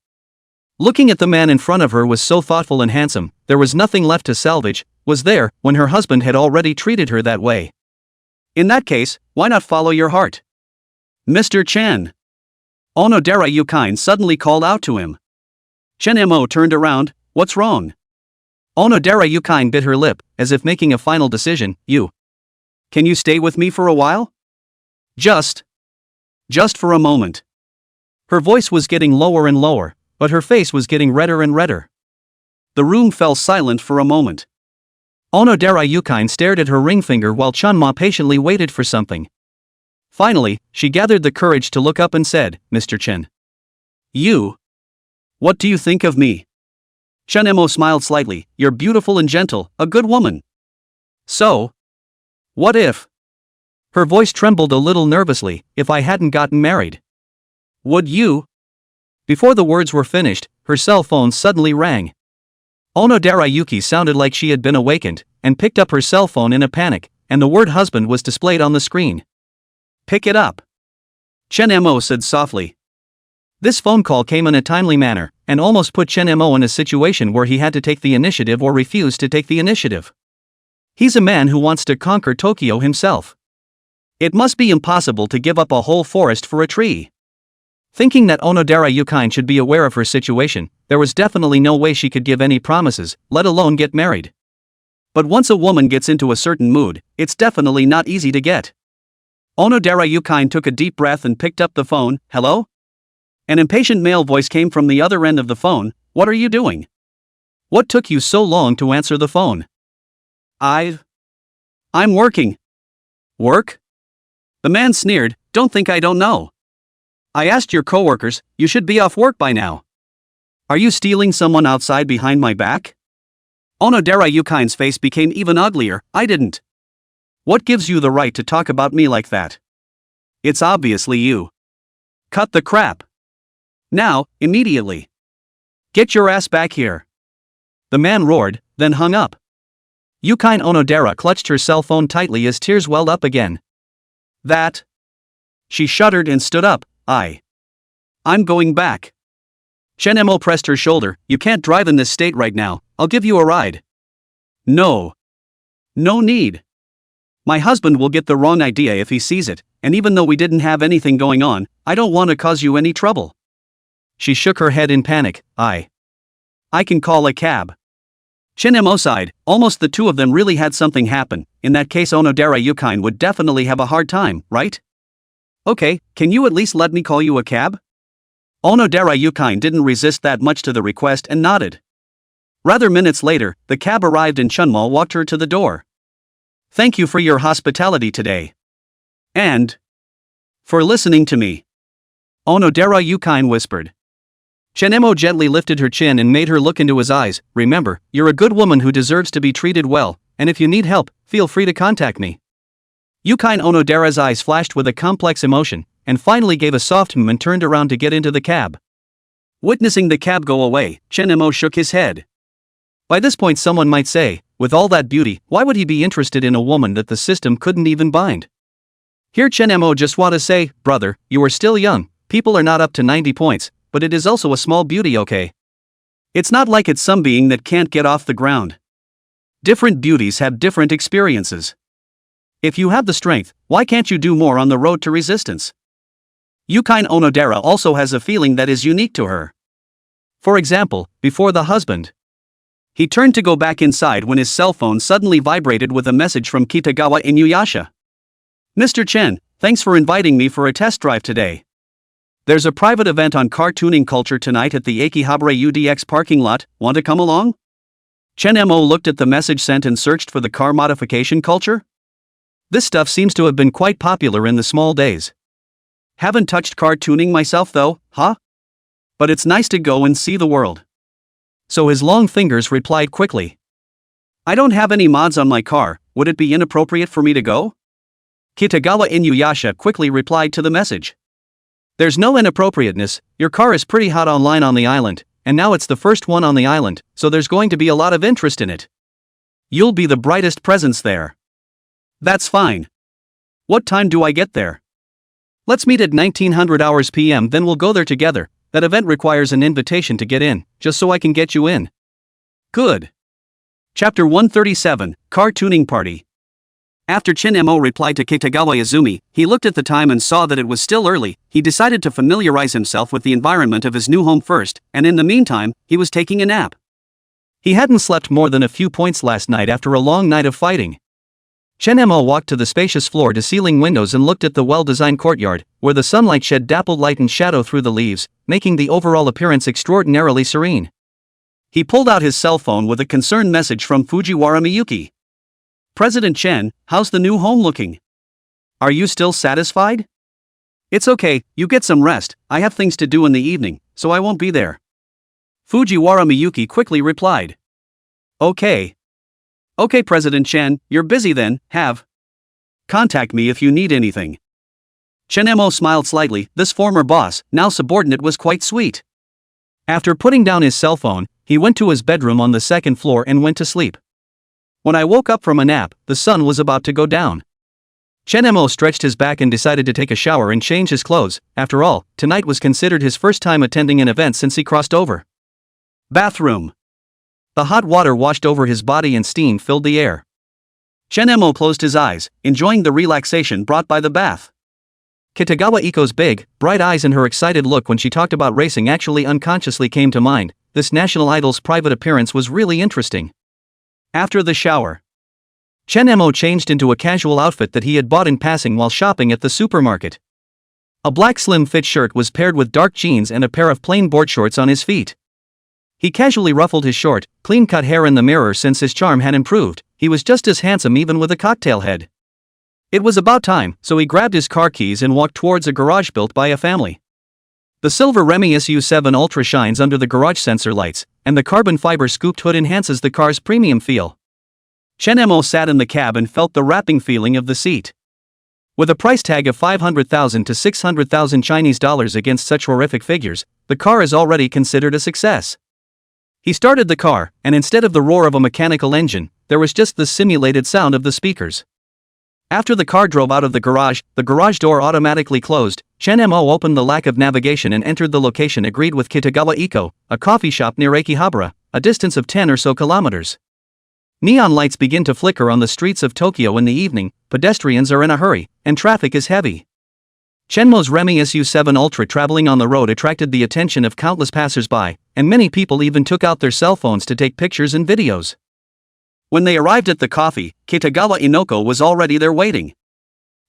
Looking at the man in front of her was so thoughtful and handsome, there was nothing left to salvage, was there, when her husband had already treated her that way. In that case, why not follow your heart? Mr. Chen. Onodera Yukine suddenly called out to him. Shen-mo turned around. What's wrong? Onodera Yukine bit her lip, as if making a final decision. Can you stay with me for a while? Just for a moment. Her voice was getting lower and lower, but her face was getting redder and redder. The room fell silent for a moment. Onodera Yukine stared at her ring finger while Chunma patiently waited for something. Finally, she gathered the courage to look up and said, Mr. Chen. What do you think of me? Chunemo smiled slightly. You're beautiful and gentle, a good woman. So? What if? Her voice trembled a little nervously. If I hadn't gotten married. Would you? Before the words were finished, her cell phone suddenly rang. Onodera Yuki sounded like she had been awakened, and picked up her cell phone in a panic, and the word husband was displayed on the screen. Pick it up. Chen Mo said softly. This phone call came in a timely manner, and almost put Chen Mo in a situation where he had to take the initiative or refuse to take the initiative. He's a man who wants to conquer Tokyo himself. It must be impossible to give up a whole forest for a tree. Thinking that Onodera Yukine should be aware of her situation, there was definitely no way she could give any promises, let alone get married. But once a woman gets into a certain mood, it's definitely not easy to get. Onodera Yukine took a deep breath and picked up the phone. Hello? An impatient male voice came from the other end of the phone. What are you doing? What took you so long to answer the phone? I'm working. Work? The man sneered. Don't think I don't know. I asked your coworkers, you should be off work by now. Are you stealing someone outside behind my back? Onodera Yukine's face became even uglier. I didn't. What gives you the right to talk about me like that? It's obviously you. Cut the crap. Now, immediately. Get your ass back here. The man roared, then hung up. Yukine Onodera clutched her cell phone tightly as tears welled up again. That. She shuddered and stood up. I'm going back. Shenemo pressed her shoulder. You can't drive in this state right now. I'll give you a ride. No. No need. My husband will get the wrong idea if he sees it, and even though we didn't have anything going on, I don't want to cause you any trouble. She shook her head in panic. I can call a cab. Shinemo sighed. Almost the two of them really had something happen. In that case Onodera Yukine would definitely have a hard time, right? Okay, can you at least let me call you a cab? Onodera Yukine didn't resist that much to the request and nodded. Rather minutes later, the cab arrived and Chunmo walked her to the door. Thank you for your hospitality today. And for listening to me. Onodera Yukine whispered. Shinemo gently lifted her chin and made her look into his eyes. Remember, you're a good woman who deserves to be treated well, and if you need help, feel free to contact me. Yukine Onodera's eyes flashed with a complex emotion, and finally gave a soft and turned around to get into the cab. Witnessing the cab go away, Shinemo shook his head. By this point someone might say, with all that beauty, why would he be interested in a woman that the system couldn't even bind? Here Shinemo just want to say, brother, you are still young, people are not up to 90 points, but it is also a small beauty, okay? It's not like it's some being that can't get off the ground. Different beauties have different experiences. If you have the strength, why can't you do more on the road to resistance? Yukine Onodera also has a feeling that is unique to her. For example, before the husband. He turned to go back inside when his cell phone suddenly vibrated with a message from Kitagawa Inuyasha. Mr. Chen, thanks for inviting me for a test drive today. There's a private event on cartooning culture tonight at the Akihabara UDX parking lot, want to come along? Chen Mo looked at the message sent and searched for the car modification culture. This stuff seems to have been quite popular in the small days. Haven't touched car tuning myself though, huh? But it's nice to go and see the world. So his long fingers replied quickly. I don't have any mods on my car, would it be inappropriate for me to go? Kitagawa Inuyasha quickly replied to the message. There's no inappropriateness, your car is pretty hot online on the island, and now it's the first one on the island, so there's going to be a lot of interest in it. You'll be the brightest presence there. That's fine. What time do I get there? Let's meet at 1900 hours PM, then we'll go there together. That event requires an invitation to get in, just so I can get you in. Good. Chapter 137, Car Tuning Party. After Chin-mo replied to Kitagawa Izumi, he looked at the time and saw that it was still early. He decided to familiarize himself with the environment of his new home first, and in the meantime, he was taking a nap. He hadn't slept more than a few points last night after a long night of fighting. Chen Mo walked to the spacious floor-to-ceiling windows and looked at the well-designed courtyard, where the sunlight shed dappled light and shadow through the leaves, making the overall appearance extraordinarily serene. He pulled out his cell phone with a concerned message from Fujiwara Miyuki. "President Chen, how's the new home looking? Are you still satisfied? It's okay, you get some rest, I have things to do in the evening, so I won't be there." Fujiwara Miyuki quickly replied. "Okay. Okay, President Chen, you're busy then, contact me if you need anything." Chen Mo smiled slightly. This former boss, now subordinate, was quite sweet. After putting down his cell phone, he went to his bedroom on the second floor and went to sleep. When I woke up from a nap, the sun was about to go down. Chen Mo stretched his back and decided to take a shower and change his clothes. After all, tonight was considered his first time attending an event since he crossed over. Bathroom. The hot water washed over his body and steam filled the air. Chen Mo closed his eyes, enjoying the relaxation brought by the bath. Kitagawa Iko's big, bright eyes and her excited look when she talked about racing actually unconsciously came to mind. This national idol's private appearance was really interesting. After the shower, Chen Mo changed into a casual outfit that he had bought in passing while shopping at the supermarket. A black slim-fit shirt was paired with dark jeans and a pair of plain board shorts on his feet. He casually ruffled his short, clean-cut hair in the mirror. Since his charm had improved, he was just as handsome even with a cocktail head. It was about time, so he grabbed his car keys and walked towards a garage built by a family. The silver Remy SU7 Ultra shines under the garage sensor lights, and the carbon fiber scooped hood enhances the car's premium feel. Chen Mo sat in the cab and felt the wrapping feeling of the seat. With a price tag of 500,000 to 600,000 Chinese dollars against such horrific figures, the car is already considered a success. He started the car, and instead of the roar of a mechanical engine, there was just the simulated sound of the speakers. After the car drove out of the garage door automatically closed. Chen Mo opened the lack of navigation and entered the location agreed with Kitagawa Iko, a coffee shop near Akihabara, a distance of 10 or so kilometers. Neon lights begin to flicker on the streets of Tokyo in the evening, pedestrians are in a hurry, and traffic is heavy. Chen Mo's Remy SU7 Ultra traveling on the road attracted the attention of countless passers-by, and many people even took out their cell phones to take pictures and videos. When they arrived at the coffee, Kitagawa Inoko was already there waiting.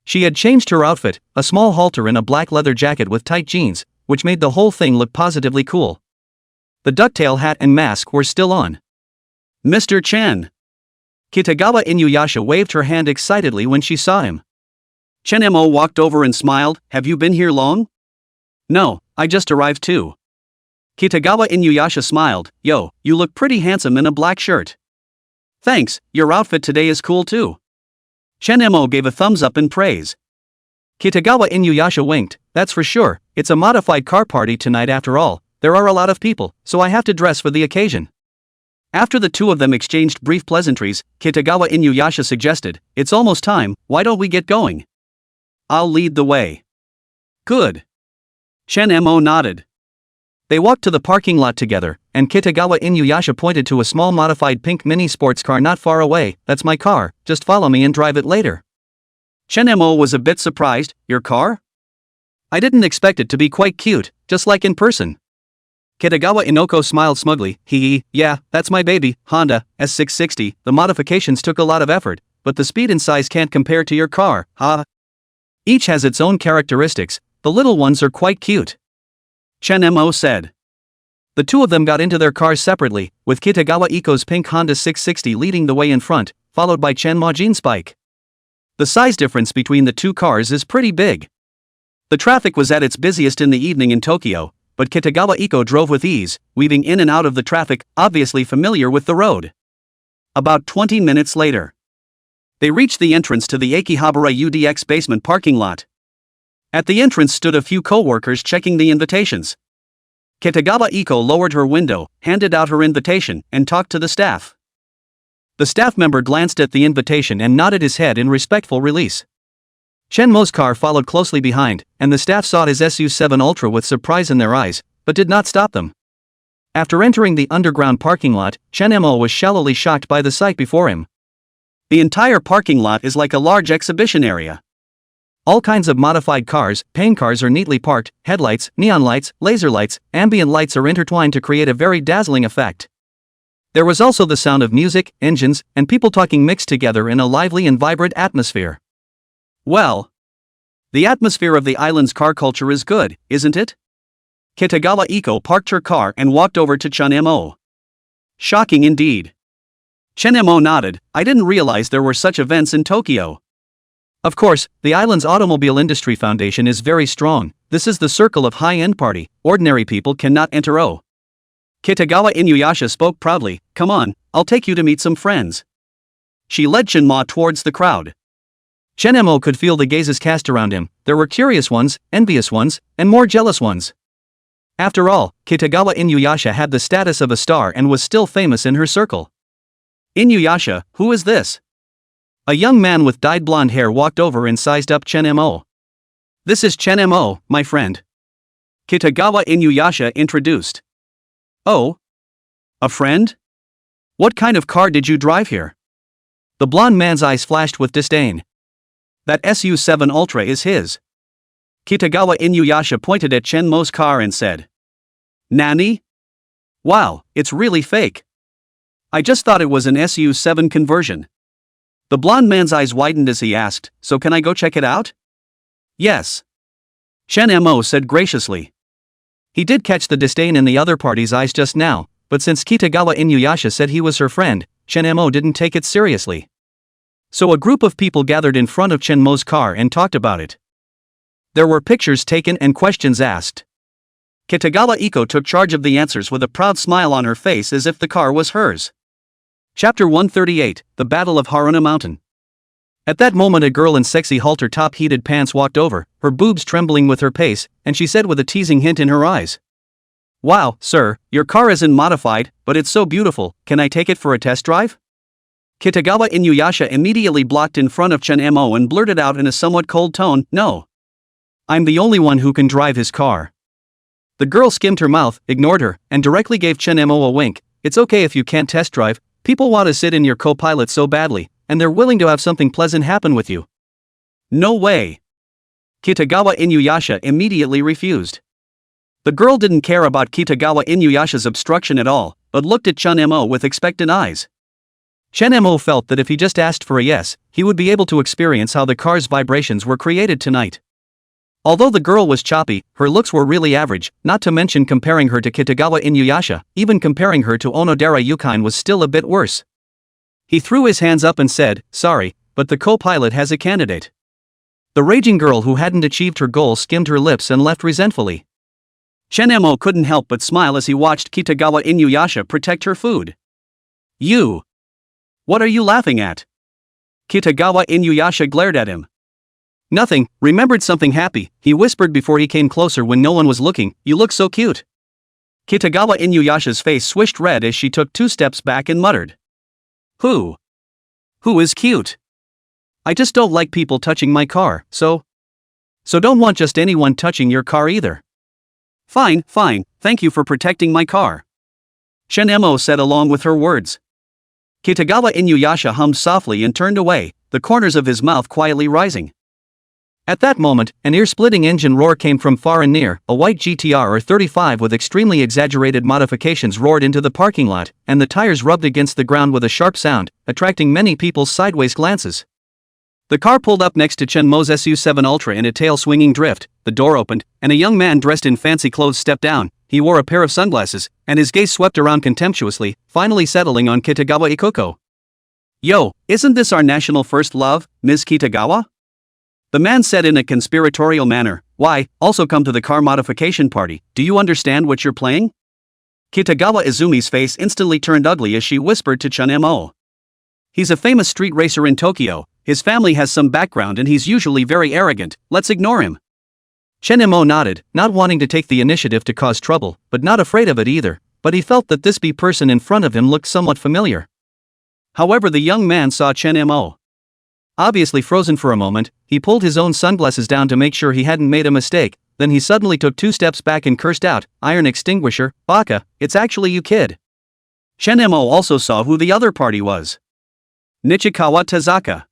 She had changed her outfit, a small halter and a black leather jacket with tight jeans, which made the whole thing look positively cool. The ducktail hat and mask were still on. "Mr. Chen." Kitagawa Inuyasha waved her hand excitedly when she saw him. Chen Mo walked over and smiled. "Have you been here long?" "No, I just arrived too." Kitagawa Inuyasha smiled. "Yo, you look pretty handsome in a black shirt." "Thanks, your outfit today is cool too." Chen Mo gave a thumbs up in praise. Kitagawa Inuyasha winked. "That's for sure, it's a modified car party tonight after all, there are a lot of people, so I have to dress for the occasion." After the two of them exchanged brief pleasantries, Kitagawa Inuyasha suggested, "It's almost time, why don't we get going?" "I'll lead the way." "Good." Chen Mo nodded. They walked to the parking lot together, and Kitagawa Inuyasha pointed to a small modified pink mini sports car not far away. "That's my car, just follow me and drive it later." Chen Mo was a bit surprised. "Your car? I didn't expect it to be quite cute, just like in person." Kitagawa Inoko smiled smugly. Yeah, that's my baby, Honda S660, the modifications took a lot of effort, but the speed and size can't compare to your car, Each has its own characteristics, the little ones are quite cute." Chen Mo said. The two of them got into their cars separately, with Kitagawa Iko's pink Honda 660 leading the way in front, followed by Chen Majin Spike. The size difference between the two cars is pretty big. The traffic was at its busiest in the evening in Tokyo, but Kitagawa Iko drove with ease, weaving in and out of the traffic, obviously familiar with the road. About 20 minutes later, they reached the entrance to the Akihabara UDX basement parking lot. At the entrance stood a few co-workers checking the invitations. Kitagawa Iko lowered her window, handed out her invitation, and talked to the staff. The staff member glanced at the invitation and nodded his head in respectful release. Chen Mo's car followed closely behind, and the staff saw his SU7 Ultra with surprise in their eyes, but did not stop them. After entering the underground parking lot, Chen Mo was shallowly shocked by the sight before him. The entire parking lot is like a large exhibition area. All kinds of modified cars, paint cars are neatly parked, headlights, neon lights, laser lights, ambient lights are intertwined to create a very dazzling effect. There was also the sound of music, engines, and people talking mixed together in a lively and vibrant atmosphere. Well, the atmosphere of the island's car culture is good, isn't it? Kitagawa Iko parked her car and walked over to Chunmo. Shocking indeed. Chunmo nodded. I didn't realize there were such events in Tokyo. Of course, the island's automobile industry foundation is very strong. This is the circle of high-end party. Ordinary people cannot enter. Kitagawa Inuyasha spoke proudly. Come on, I'll take you to meet some friends. She led Chunmo towards the crowd. Chunmo could feel the gazes cast around him. There were curious ones, envious ones, and more jealous ones. After all, Kitagawa Inuyasha had the status of a star and was still famous in her circle. Inuyasha, who is this? A young man with dyed blonde hair walked over and sized up Chunmo. This is Chunmo, my friend. Kitagawa Inuyasha introduced. Oh? A friend? What kind of car did you drive here? The blonde man's eyes flashed with disdain. That SU-7 Ultra is his. Kitagawa Inuyasha pointed at Chunmo's car and said. Nani? Wow, it's really fake. I just thought it was an SU-7 conversion. The blonde man's eyes widened as he asked, so can I go check it out? Yes. Chunmo said graciously. He did catch the disdain in the other party's eyes just now, but since Kitagawa Inuyasha said he was her friend, Chunmo didn't take it seriously. So a group of people gathered in front of Chunmo's car and talked about it. There were pictures taken and questions asked. Kitagawa Iko took charge of the answers with a proud smile on her face as if the car was hers. Chapter 138, The Battle of Haruna Mountain. At that moment a girl in sexy halter top heated pants walked over, her boobs trembling with her pace, and she said with a teasing hint in her eyes. Wow, sir, your car isn't modified, but it's so beautiful, can I take it for a test drive? Kitagawa Inuyasha immediately blocked in front of Chunmo and blurted out in a somewhat cold tone, no. I'm the only one who can drive his car. The girl skimmed her mouth, ignored her, and directly gave Chunmo a wink. It's okay if you can't test drive, people want to sit in your co-pilot so badly, and they're willing to have something pleasant happen with you. No way. Kitagawa Inuyasha immediately refused. The girl didn't care about Kitagawa Inuyasha's obstruction at all, but looked at Chunmo with expectant eyes. Chunmo felt that if he just asked for a yes, he would be able to experience how the car's vibrations were created tonight. Although the girl was choppy, her looks were really average, not to mention comparing her to Kitagawa Inuyasha, even comparing her to Onodera Yukine was still a bit worse. He threw his hands up and said, sorry, but the co-pilot has a candidate. The raging girl who hadn't achieved her goal skimmed her lips and left resentfully. Chunmo couldn't help but smile as he watched Kitagawa Inuyasha protect her food. You! What are you laughing at? Kitagawa Inuyasha glared at him. Nothing, remembered something happy, he whispered before he came closer when no one was looking, you look so cute. Kitagawa Inuyasha's face swished red as she took 2 steps back and muttered. Who? Who is cute? I just don't like people touching my car, so don't want just anyone touching your car either. Fine, thank you for protecting my car. Chunmo said along with her words. Kitagawa Inuyasha hummed softly and turned away, the corners of his mouth quietly rising. At that moment, an ear-splitting engine roar came from far and near. A white GTR or 35 with extremely exaggerated modifications roared into the parking lot, and the tires rubbed against the ground with a sharp sound, attracting many people's sideways glances. The car pulled up next to Chunmo's SU-7 Ultra in a tail-swinging drift, the door opened, and a young man dressed in fancy clothes stepped down. He wore a pair of sunglasses, and his gaze swept around contemptuously, finally settling on Kitagawa Ikoko. Yo, isn't this our national first love, Ms. Kitagawa? The man said in a conspiratorial manner, why, also come to the car modification party, do you understand what you're playing? Kitagawa Izumi's face instantly turned ugly as she whispered to Chunmo. He's a famous street racer in Tokyo, his family has some background and he's usually very arrogant, let's ignore him. Chunmo nodded, not wanting to take the initiative to cause trouble, but not afraid of it either, but he felt that this person in front of him looked somewhat familiar. However, the young man saw Chunmo. Obviously frozen for a moment, he pulled his own sunglasses down to make sure he hadn't made a mistake, then he suddenly took 2 steps back and cursed out, iron extinguisher, baka, it's actually you kid. Chunmo also saw who the other party was. Nichikawa Tazaka.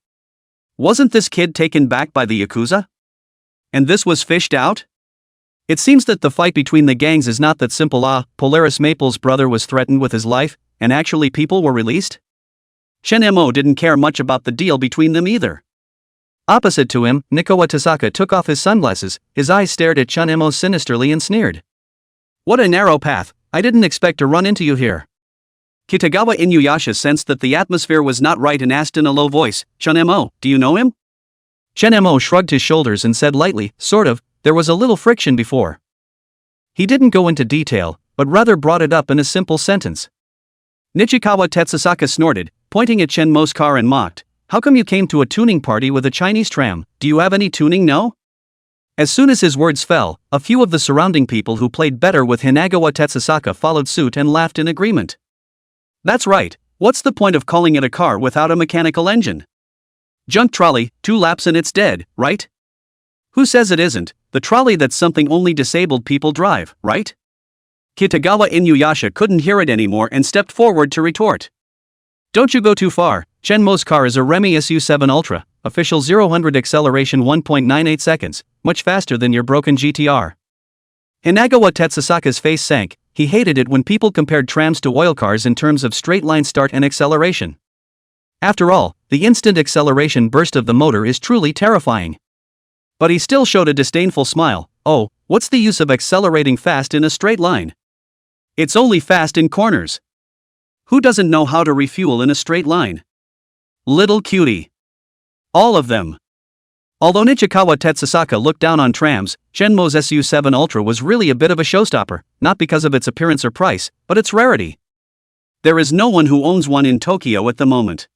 Wasn't this kid taken back by the Yakuza? And this was fished out? It seems that the fight between the gangs is not that simple. Polaris Maple's brother was threatened with his life, and actually people were released? Shen-mo didn't care much about the deal between them either. Opposite to him, Nikowa Tasaka took off his sunglasses, his eyes stared at Shen-mo sinisterly and sneered. What a narrow path, I didn't expect to run into you here. Kitagawa Inuyasha sensed that the atmosphere was not right and asked in a low voice, Shen-mo, do you know him? Shen-mo shrugged his shoulders and said lightly, sort of, there was a little friction before. He didn't go into detail, but rather brought it up in a simple sentence. Nichikawa Tetsusaka snorted, pointing at Shen-mo's car and mocked, how come you came to a tuning party with a Chinese tram, do you have any tuning no? As soon as his words fell, a few of the surrounding people who played better with Hinagawa Tetsusaka followed suit and laughed in agreement. That's right, what's the point of calling it a car without a mechanical engine? Junk trolley, 2 laps and it's dead, right? Who says it isn't, the trolley that's something only disabled people drive, right? Kitagawa Inuyasha couldn't hear it anymore and stepped forward to retort. Don't you go too far, Shenmo's car is a Remy SU7 Ultra, official 0-100 acceleration 1.98 seconds, much faster than your broken GTR. Hinagawa Tetsusaka's face sank, he hated it when people compared trams to oil cars in terms of straight-line start and acceleration. After all, the instant acceleration burst of the motor is truly terrifying. But he still showed a disdainful smile, oh, what's the use of accelerating fast in a straight line? It's only fast in corners. Who doesn't know how to refuel in a straight line? Little cutie. All of them. Although Nichikawa Tetsusaka looked down on trams, Shenmo's SU7 Ultra was really a bit of a showstopper, not because of its appearance or price, but its rarity. There is no one who owns one in Tokyo at the moment.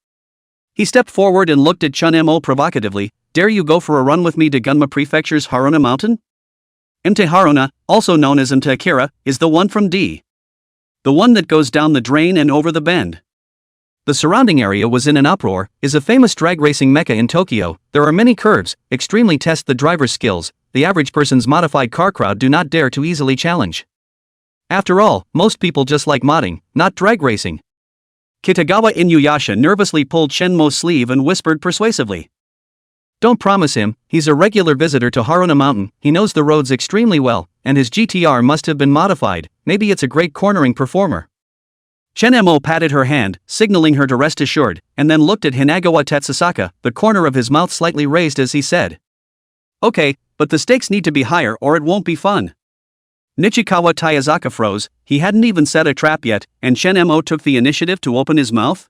He stepped forward and looked at Chun-mo provocatively, dare you go for a run with me to Gunma Prefecture's Haruna Mountain? Mte Haruna, also known as Mte Akira, is the one from D. The one that goes down the drain and over the bend. The surrounding area was in an uproar, is a famous drag racing mecca in Tokyo, there are many curves, extremely test the driver's skills, the average person's modified car crowd do not dare to easily challenge. After all, most people just like modding, not drag racing. Kitagawa Inuyasha nervously pulled Shenmo's sleeve and whispered persuasively. Don't promise him, he's a regular visitor to Haruna Mountain, he knows the roads extremely well, and his GTR must have been modified, maybe it's a great cornering performer. Shen-mo patted her hand, signaling her to rest assured, and then looked at Hinagawa Tetsusaka, the corner of his mouth slightly raised as he said. Okay, but the stakes need to be higher or it won't be fun. Nichikawa Tayazaka froze, he hadn't even set a trap yet, and Shen-mo took the initiative to open his mouth?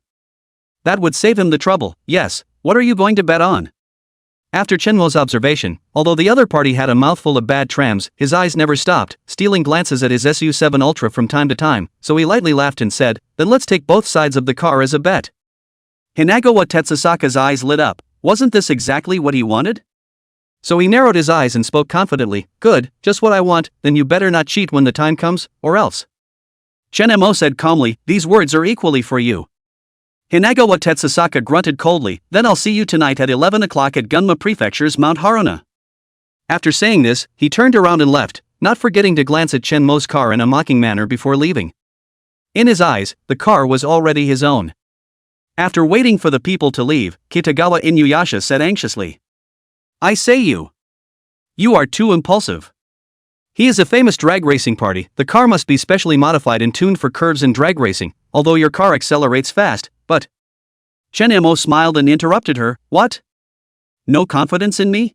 That would save him the trouble, yes, what are you going to bet on? After Shenmo's observation, although the other party had a mouthful of bad trams, his eyes never stopped, stealing glances at his SU7 Ultra from time to time, so he lightly laughed and said, then let's take both sides of the car as a bet. Hinagawa Tetsusaka's eyes lit up, wasn't this exactly what he wanted? So he narrowed his eyes and spoke confidently, good, just what I want, then you better not cheat when the time comes, or else. Shen-mo said calmly, these words are equally for you. Hinagawa Tetsusaka grunted coldly, then I'll see you tonight at 11 o'clock at Gunma Prefecture's Mount Haruna. After saying this, he turned around and left, not forgetting to glance at Shenmo's car in a mocking manner before leaving. In his eyes, the car was already his own. After waiting for the people to leave, Kitagawa Inuyasha said anxiously. I say you are too impulsive. He is a famous drag racing party, the car must be specially modified and tuned for curves and drag racing, although your car accelerates fast, but... Shen-mo smiled and interrupted her, what? No confidence in me?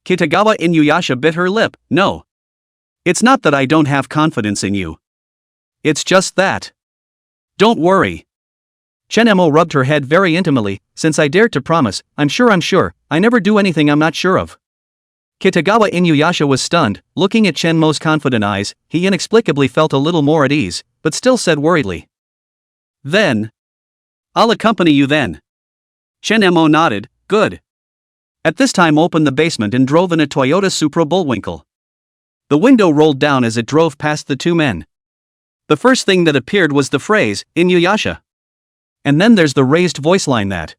Kitagawa Inuyasha bit her lip, no. It's not that I don't have confidence in you. It's just that. Don't worry. Shen-mo rubbed her head very intimately, since I dared to promise, I'm sure, I never do anything I'm not sure of. Kitagawa Inuyasha was stunned, looking at Shenmo's confident eyes, he inexplicably felt a little more at ease, but still said worriedly. Then. I'll accompany you then. Shen-mo nodded, good. At this time opened the basement and drove in a Toyota Supra Bullwinkle. The window rolled down as it drove past the two men. The first thing that appeared was the phrase, Inuyasha. And then there's the raised voice line that.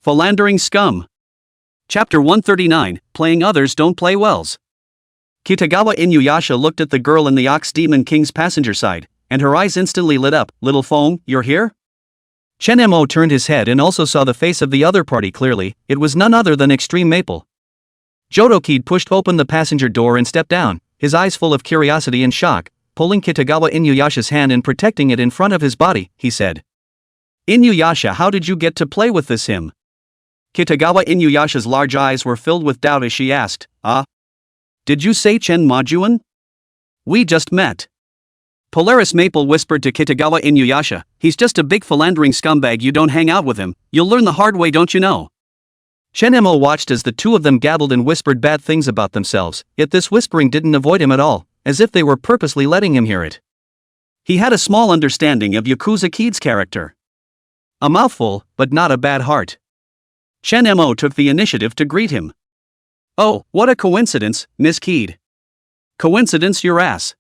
Philandering scum. Chapter 139, Playing Others Don't Play Wells. Kitagawa Inuyasha looked at the girl in the Ox Demon King's passenger side, and her eyes instantly lit up, little foam, you're here? Shen-mo turned his head and also saw the face of the other party clearly, it was none other than Extreme Maple. Jodokid pushed open the passenger door and stepped down, his eyes full of curiosity and shock, pulling Kitagawa Inuyasha's hand and protecting it in front of his body, he said. Inuyasha, how did you get to play with this him? Kitagawa Inuyasha's large eyes were filled with doubt as she asked, Did you say Chen Majuan? We just met. Polaris Maple whispered to Kitagawa Inuyasha, he's just a big philandering scumbag, you don't hang out with him, you'll learn the hard way, don't you know? Shenmo watched as the two of them gabbled and whispered bad things about themselves, yet this whispering didn't avoid him at all, as if they were purposely letting him hear it. He had a small understanding of Yakuza Kid's character. A mouthful, but not a bad heart. Shenmo took the initiative to greet him. Oh, what a coincidence, Miss Kid. Coincidence your ass.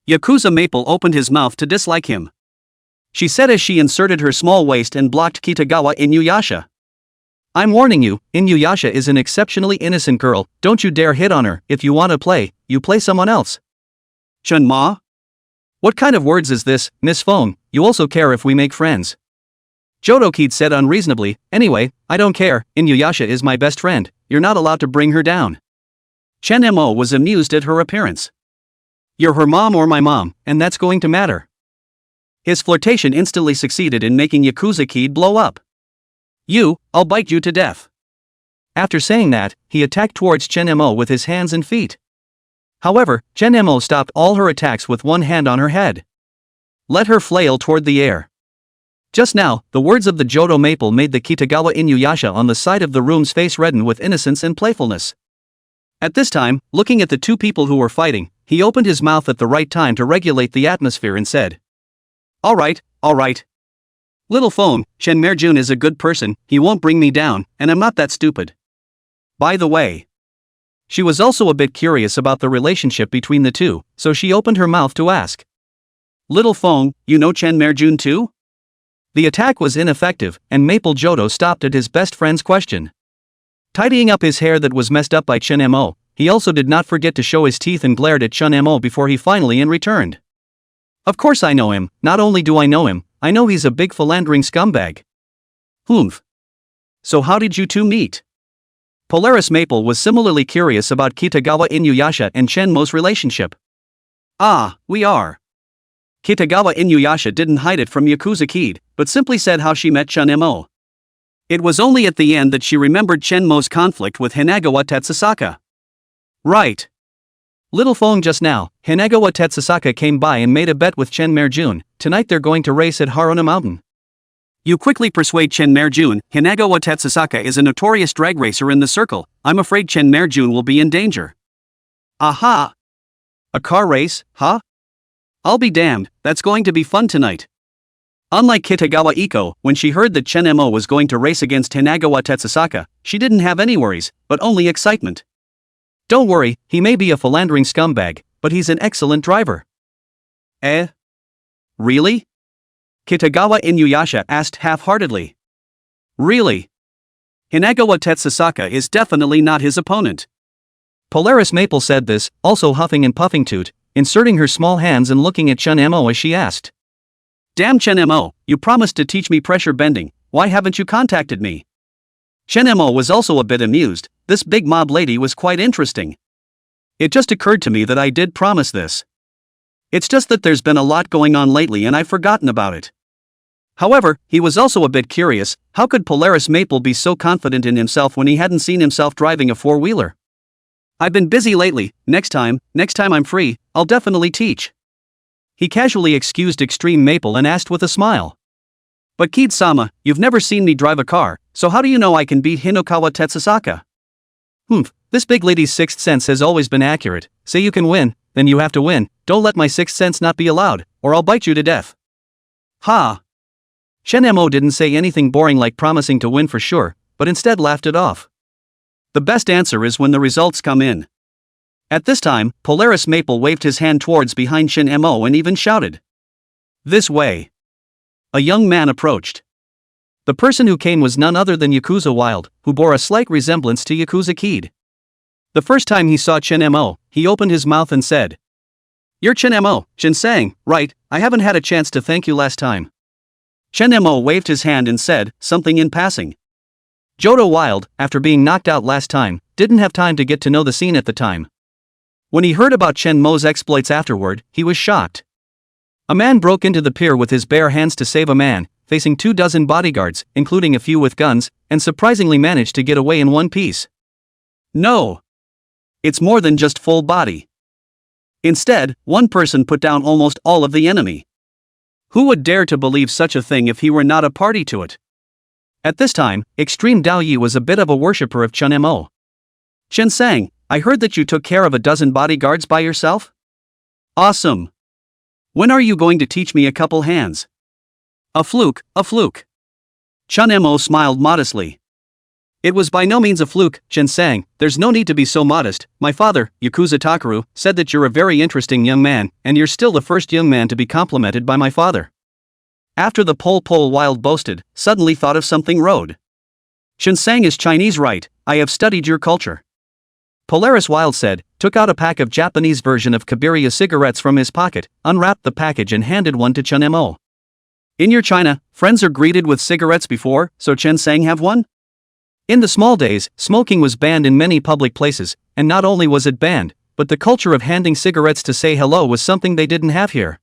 Yakuza Maple opened his mouth to dislike him. She said as she inserted her small waist and blocked Kitagawa Inuyasha. I'm warning you, Inuyasha is an exceptionally innocent girl, don't you dare hit on her, if you want to play, you play someone else. Shenma? What kind of words is this, Miss Phone, you also care if we make friends? Jodokid said unreasonably, anyway, I don't care, Inuyasha is my best friend, you're not allowed to bring her down. Shenmo was amused at her appearance. You're her mom or my mom, and that's going to matter. His flirtation instantly succeeded in making Yakuza Kid blow up. I'll bite you to death. After saying that, he attacked towards Shenmo with his hands and feet. However, Shenmo stopped all her attacks with one hand on her head. Let her flail toward the air. Just now, the words of the Jodo Maple made the Kitagawa Inuyasha on the side of the room's face redden with innocence and playfulness. At this time, looking at the two people who were fighting, he opened his mouth at the right time to regulate the atmosphere and said, All right. Little Phone, Shen Merjun is a good person, he won't bring me down, and I'm not that stupid. By the way. She was also a bit curious about the relationship between the two, so she opened her mouth to ask. Little Phone, you know Chen Merjun too? The attack was ineffective, and Maple Jodo stopped at his best friend's question. Tidying up his hair that was messed up by Shenmo, he also did not forget to show his teeth and glared at Shenmo before he finally returned. Of course I know him, not only do I know him, I know he's a big philandering scumbag. Humph. So how did you two meet? Polaris Maple was similarly curious about Kitagawa Inuyasha and Shenmo's relationship. We are. Kitagawa Inuyasha didn't hide it from Yakuza Kid, but simply said how she met Shenmo. It was only at the end that she remembered Shenmo's conflict with Hinagawa Tetsusaka. Right. Little Phone, just now, Hinagawa Tetsusaka came by and made a bet with Chen Merjun, tonight they're going to race at Haruna Mountain. You quickly persuade Chen Merjun, Hinagawa Tetsusaka is a notorious drag racer in the circle, I'm afraid Chen Merjun will be in danger. Aha! A car race, huh? I'll be damned, that's going to be fun tonight. Unlike Kitagawa Iko, when she heard that Shenmo was going to race against Hinagawa Tetsusaka, she didn't have any worries, but only excitement. Don't worry, he may be a philandering scumbag, but he's an excellent driver. Really? Kitagawa Inuyasha asked half-heartedly. Really? Hinagawa Tetsusaka is definitely not his opponent. Polaris Maple said this, also huffing and puffing toot, inserting her small hands and looking at Shenmo as she asked. Damn Shenmo, you promised to teach me pressure bending, why haven't you contacted me? Shenmo was also a bit amused, this big mob lady was quite interesting. It just occurred to me that I did promise this. It's just that there's been a lot going on lately and I've forgotten about it. However, he was also a bit curious, how could Polaris Maple be so confident in himself when he hadn't seen himself driving a four-wheeler? I've been busy lately, next time I'm free, I'll definitely teach. He casually excused Extreme Maple and asked with a smile. But Kid-sama, you've never seen me drive a car, so how do you know I can beat Hinagawa Tetsusaka? This big lady's sixth sense has always been accurate, say you can win, then you have to win, don't let my sixth sense not be allowed, or I'll bite you to death. Ha! Shenmo didn't say anything boring like promising to win for sure, but instead laughed it off. The best answer is when the results come in. At this time, Polaris Maple waved his hand towards behind Shenmo and even shouted. This way. A young man approached. The person who came was none other than Yakuza Wild, who bore a slight resemblance to Yakuza Kid. The first time he saw Shenmo, he opened his mouth and said, You're Shenmo, Shinsang, right, I haven't had a chance to thank you last time. Shenmo waved his hand and said something in passing. Jodo Wild, after being knocked out last time, didn't have time to get to know the scene at the time. When he heard about Chen Mo's exploits afterward, he was shocked. A man broke into the pier with his bare hands to save a man, facing 24 bodyguards, including a few with guns, and surprisingly managed to get away in one piece. No! It's more than just full body. Instead, one person put down almost all of the enemy. Who would dare to believe such a thing if he were not a party to it? At this time, Extreme Dao Yi was a bit of a worshipper of Chen Mo. Chen Sang, I heard that you took care of 12 bodyguards by yourself? Awesome! When are you going to teach me a couple hands? A fluke, a fluke. Chen Mo smiled modestly. It was by no means a fluke, Chen Sang, there's no need to be so modest. My father, Yakuza Takaru, said that you're a very interesting young man, and you're still the first young man to be complimented by my father. After the Pol Wild boasted, suddenly thought of something Road. Chen Sang is Chinese, right? I have studied your culture. Polaris Wild said, took out a pack of Japanese version of Kabiria cigarettes from his pocket, unwrapped the package and handed one to Chen Mo. In your China, friends are greeted with cigarettes before, so Chen Sang have one? In the small days, smoking was banned in many public places, and not only was it banned, but the culture of handing cigarettes to say hello was something they didn't have here.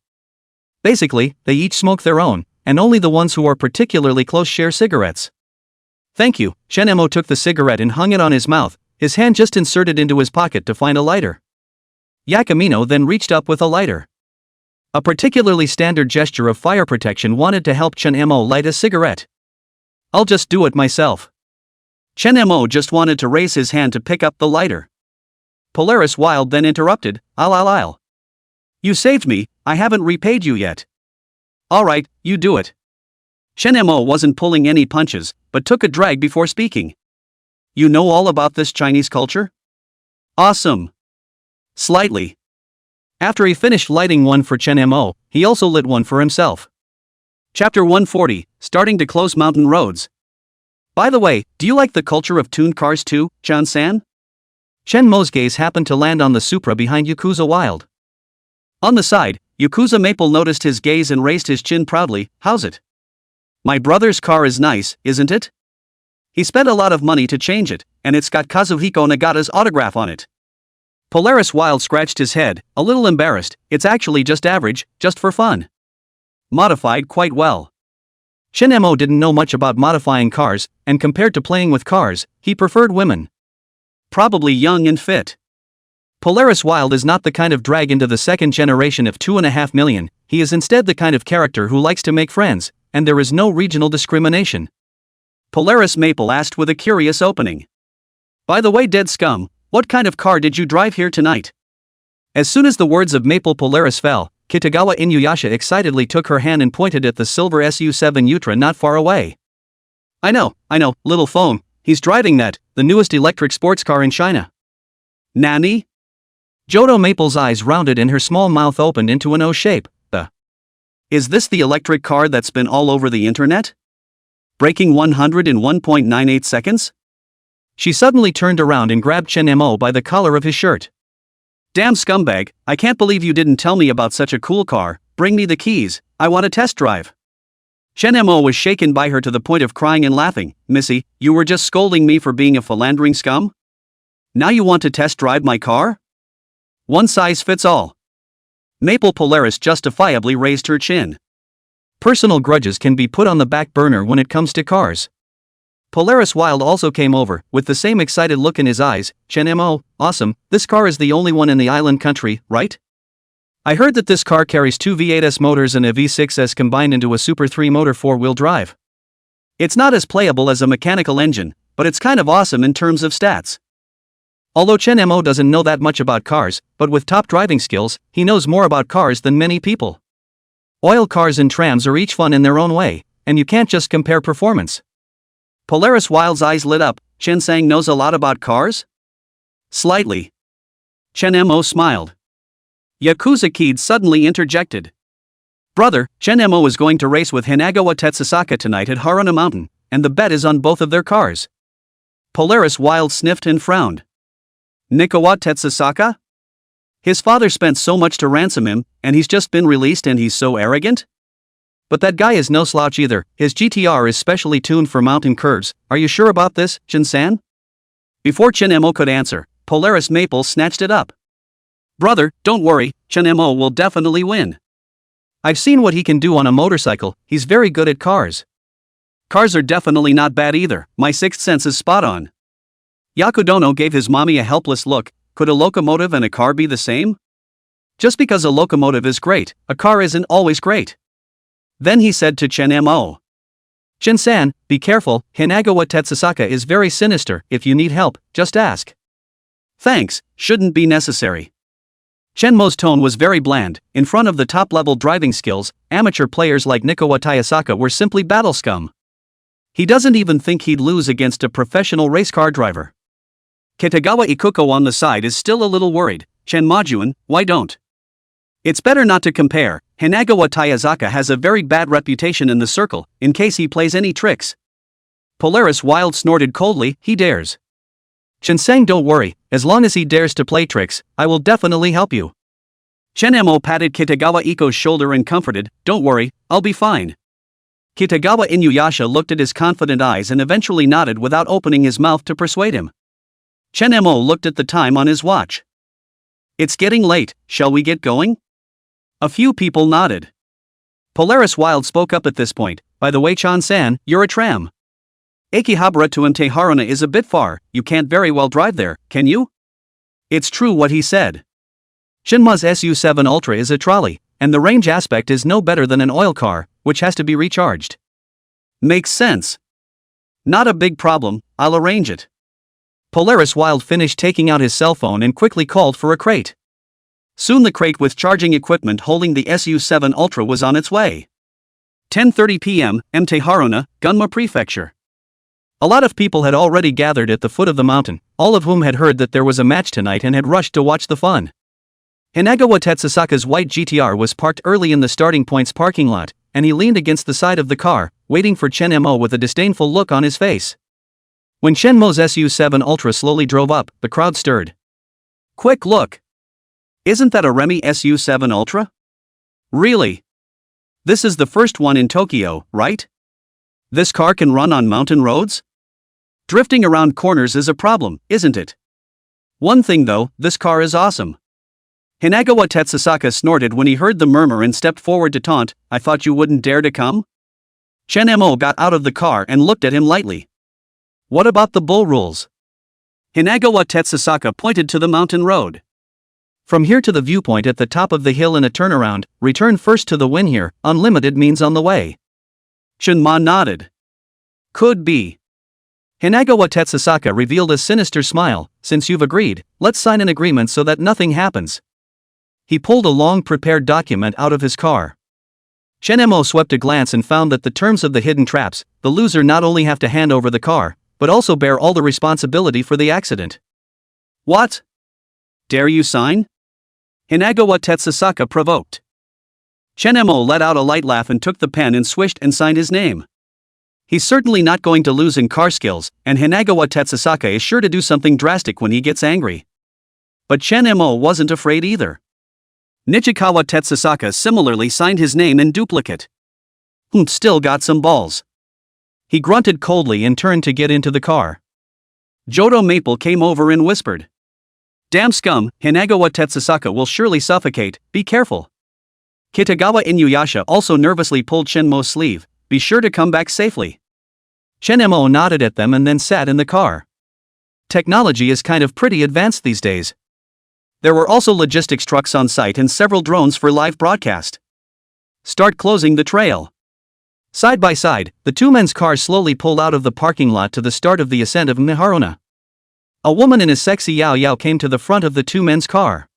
Basically, they each smoke their own, and only the ones who are particularly close share cigarettes. Thank you, Chen Mo took the cigarette and hung it on his mouth, his hand just inserted into his pocket to find a lighter. Yakamino then reached up with a lighter. A particularly standard gesture of fire protection wanted to help Chen Mo light a cigarette. I'll just do it myself. Chen Mo just wanted to raise his hand to pick up the lighter. Polaris Wild then interrupted, I'll. You saved me, I haven't repaid you yet. Alright, you do it. Chen Mo wasn't pulling any punches, but took a drag before speaking. You know all about this Chinese culture? Awesome. Slightly. After he finished lighting one for Chen Mo, he also lit one for himself. Chapter 140, Starting to Close Mountain Roads. By the way, do you like the culture of tuned cars too, Chan-san? Chen Mo's gaze happened to land on the Supra behind Yakuza Wild. On the side, Yakuza Maple noticed his gaze and raised his chin proudly, how's it? My brother's car is nice, isn't it? He spent a lot of money to change it, and it's got Kazuhiko Nagata's autograph on it. Polaris Wild scratched his head, a little embarrassed, it's actually just average, just for fun. Modified quite well. Chen Mo didn't know much about modifying cars, and compared to playing with cars, he preferred women. Probably young and fit. Polaris Wild is not the kind of drag into the second generation of 2.5 million, he is instead the kind of character who likes to make friends, and there is no regional discrimination. Polaris Maple asked with a curious opening. By the way, dead scum, what kind of car did you drive here tonight? As soon as the words of Maple Polaris fell, Kitagawa Inuyasha excitedly took her hand and pointed at the silver SU-7 Utra not far away. I know, little phone, he's driving that, the newest electric sports car in China. Nani? Jodo Maple's eyes rounded and her small mouth opened into an O shape. Is this the electric car that's been all over the internet? Braking 100 in 1.98 seconds? She suddenly turned around and grabbed Chen Mo by the collar of his shirt. Damn scumbag, I can't believe you didn't tell me about such a cool car, bring me the keys, I want a test drive. Chen Mo was shaken by her to the point of crying and laughing. Missy, you were just scolding me for being a philandering scum? Now you want to test drive my car? One size fits all. Maple Polaris justifiably raised her chin. Personal grudges can be put on the back burner when it comes to cars. Polaris Wild also came over, with the same excited look in his eyes. Chen Mo, awesome, this car is the only one in the island country, right? I heard that this car carries two V8S motors and a V6S combined into a Super 3 motor 4-wheel drive. It's not as playable as a mechanical engine, but it's kind of awesome in terms of stats. Although Chen Mo doesn't know that much about cars, but with top driving skills, he knows more about cars than many people. Oil cars and trams are each fun in their own way, and you can't just compare performance. Polaris Wild's eyes lit up. Chen Sang knows a lot about cars? Slightly. Chen Mo smiled. Yakuza Kid suddenly interjected. Brother, Chen Mo is going to race with Hinagawa Tetsusaka tonight at Haruna Mountain, and the bet is on both of their cars. Polaris Wild sniffed and frowned. Nikawa Tetsusaka? His father spent so much to ransom him, and he's just been released and he's so arrogant? But that guy is no slouch either, his GTR is specially tuned for mountain curves. Are you sure about this, Jin-san? Before Chen Mo could answer, Polaris Maple snatched it up. Brother, don't worry, Chen-mo will definitely win. I've seen what he can do on a motorcycle, he's very good at cars. Cars are definitely not bad either, my sixth sense is spot on. Yakudono gave his mommy a helpless look. Could a locomotive and a car be the same? Just because a locomotive is great, a car isn't always great. Then he said to Chen-mo. Chen-san, be careful, Hinagawa Tetsusaka is very sinister, if you need help, just ask. Thanks, shouldn't be necessary. Chen-mo's tone was very bland. In front of the top-level driving skills, amateur players like Nikawa Tayasaka were simply battle scum. He doesn't even think he'd lose against a professional race car driver. Kitagawa Ikuko on the side is still a little worried. Chen-majuan, why don't? It's better not to compare. Hinagawa Tayasaka has a very bad reputation in the circle, in case he plays any tricks. Polaris Wild snorted coldly, he dares. Chen-sang, don't worry, as long as he dares to play tricks, I will definitely help you. Chen-mo patted Kitagawa Iko's shoulder and comforted, don't worry, I'll be fine. Kitagawa Inuyasha looked at his confident eyes and eventually nodded without opening his mouth to persuade him. Chen-mo looked at the time on his watch. It's getting late, shall we get going? A few people nodded. Polaris Wild spoke up at this point, by the way Chan-san, you're a tram. Akihabara to Mte Haruna is a bit far, you can't very well drive there, can you? It's true what he said. Shinma's SU-7 Ultra is a trolley, and the range aspect is no better than an oil car, which has to be recharged. Makes sense. Not a big problem, I'll arrange it. Polaris Wild finished taking out his cell phone and quickly called for a crate. Soon the crate with charging equipment holding the SU-7 Ultra was on its way. 10:30 p.m., Mte Haruna, Gunma Prefecture. A lot of people had already gathered at the foot of the mountain, all of whom had heard that there was a match tonight and had rushed to watch the fun. Hinagawa Tetsusaka's white GTR was parked early in the starting point's parking lot, and he leaned against the side of the car, waiting for Chen-mo with a disdainful look on his face. When Chen-mo's SU-7 Ultra slowly drove up, the crowd stirred. Quick look! Isn't that a Remy SU-7 Ultra? Really? This is the first one in Tokyo, right? This car can run on mountain roads? Drifting around corners is a problem, isn't it? One thing though, this car is awesome. Hinagawa Tetsusaka snorted when he heard the murmur and stepped forward to taunt, I thought you wouldn't dare to come? Chen-mo got out of the car and looked at him lightly. What about the bull rules? Hinagawa Tetsusaka pointed to the mountain road. From here to the viewpoint at the top of the hill in a turnaround, return first to the win here, unlimited means on the way. Shinma nodded. Could be. Hinagawa Tetsusaka revealed a sinister smile, since you've agreed, let's sign an agreement so that nothing happens. He pulled a long-prepared document out of his car. Chen-mo swept a glance and found that the terms of the hidden traps, the loser not only have to hand over the car, but also bear all the responsibility for the accident. What? Dare you sign? Hinagawa Tetsusaka provoked. Chen-mo let out a light laugh and took the pen and swished and signed his name. He's certainly not going to lose in car skills, and Hinagawa Tetsusaka is sure to do something drastic when he gets angry. But Chen-mo wasn't afraid either. Nichikawa Tetsusaka similarly signed his name in duplicate. Still got some balls. He grunted coldly and turned to get into the car. Jodo Maple came over and whispered. Damn scum, Hinagawa Tetsusaka will surely suffocate, be careful. Kitagawa Inuyasha also nervously pulled Chen-mo's sleeve, be sure to come back safely. Chen-mo nodded at them and then sat in the car. Technology is kind of pretty advanced these days. There were also logistics trucks on site and several drones for live broadcast. Start closing the trail. Side by side, the two men's cars slowly pulled out of the parking lot to the start of the ascent of Miharuna. A woman in a sexy yao came to the front of the two men's car.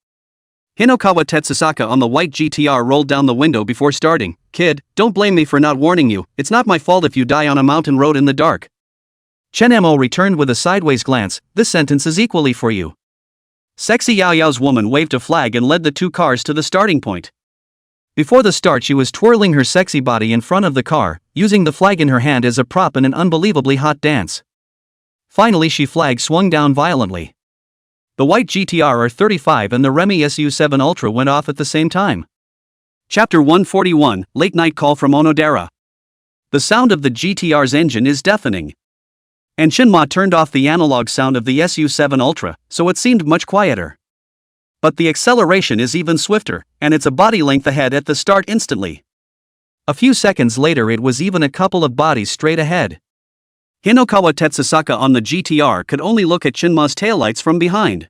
Hinokawa Tetsusaka on the white GTR rolled down the window before starting. Kid, don't blame me for not warning you, it's not my fault if you die on a mountain road in the dark. Chen-mo returned with a sideways glance, this sentence is equally for you. Sexy Yao's woman waved a flag and led the two cars to the starting point. Before the start she was twirling her sexy body in front of the car, using the flag in her hand as a prop in an unbelievably hot dance. Finally she flag swung down violently. The white GTR R35 and the Remy SU-7 Ultra went off at the same time. Chapter 141, Late Night Call from Onodera. The sound of the GTR's engine is deafening. And Shinma turned off the analog sound of the SU-7 Ultra, so it seemed much quieter. But the acceleration is even swifter, and it's a body length ahead at the start instantly. A few seconds later it was even a couple of bodies straight ahead. Hinokawa Tetsusaka on the GTR could only look at Shinma's taillights from behind.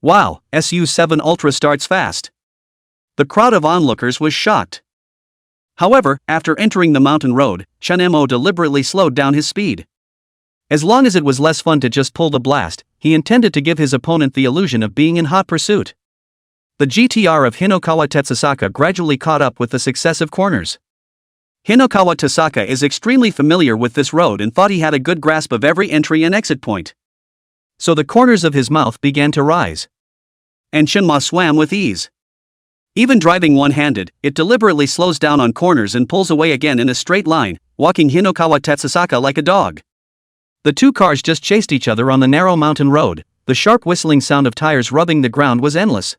Wow, SU-7 Ultra starts fast. The crowd of onlookers was shocked. However, after entering the mountain road, Shinmo deliberately slowed down his speed. As long as it was less fun to just pull the blast, he intended to give his opponent the illusion of being in hot pursuit. The GTR of Hinokawa Tetsusaka gradually caught up with the successive corners. Hinokawa Tetsusaka is extremely familiar with this road and thought he had a good grasp of every entry and exit point. So the corners of his mouth began to rise. And Shinma swam with ease. Even driving one-handed, it deliberately slows down on corners and pulls away again in a straight line, walking Hinokawa Tetsusaka like a dog. The two cars just chased each other on the narrow mountain road. The sharp whistling sound of tires rubbing the ground was endless.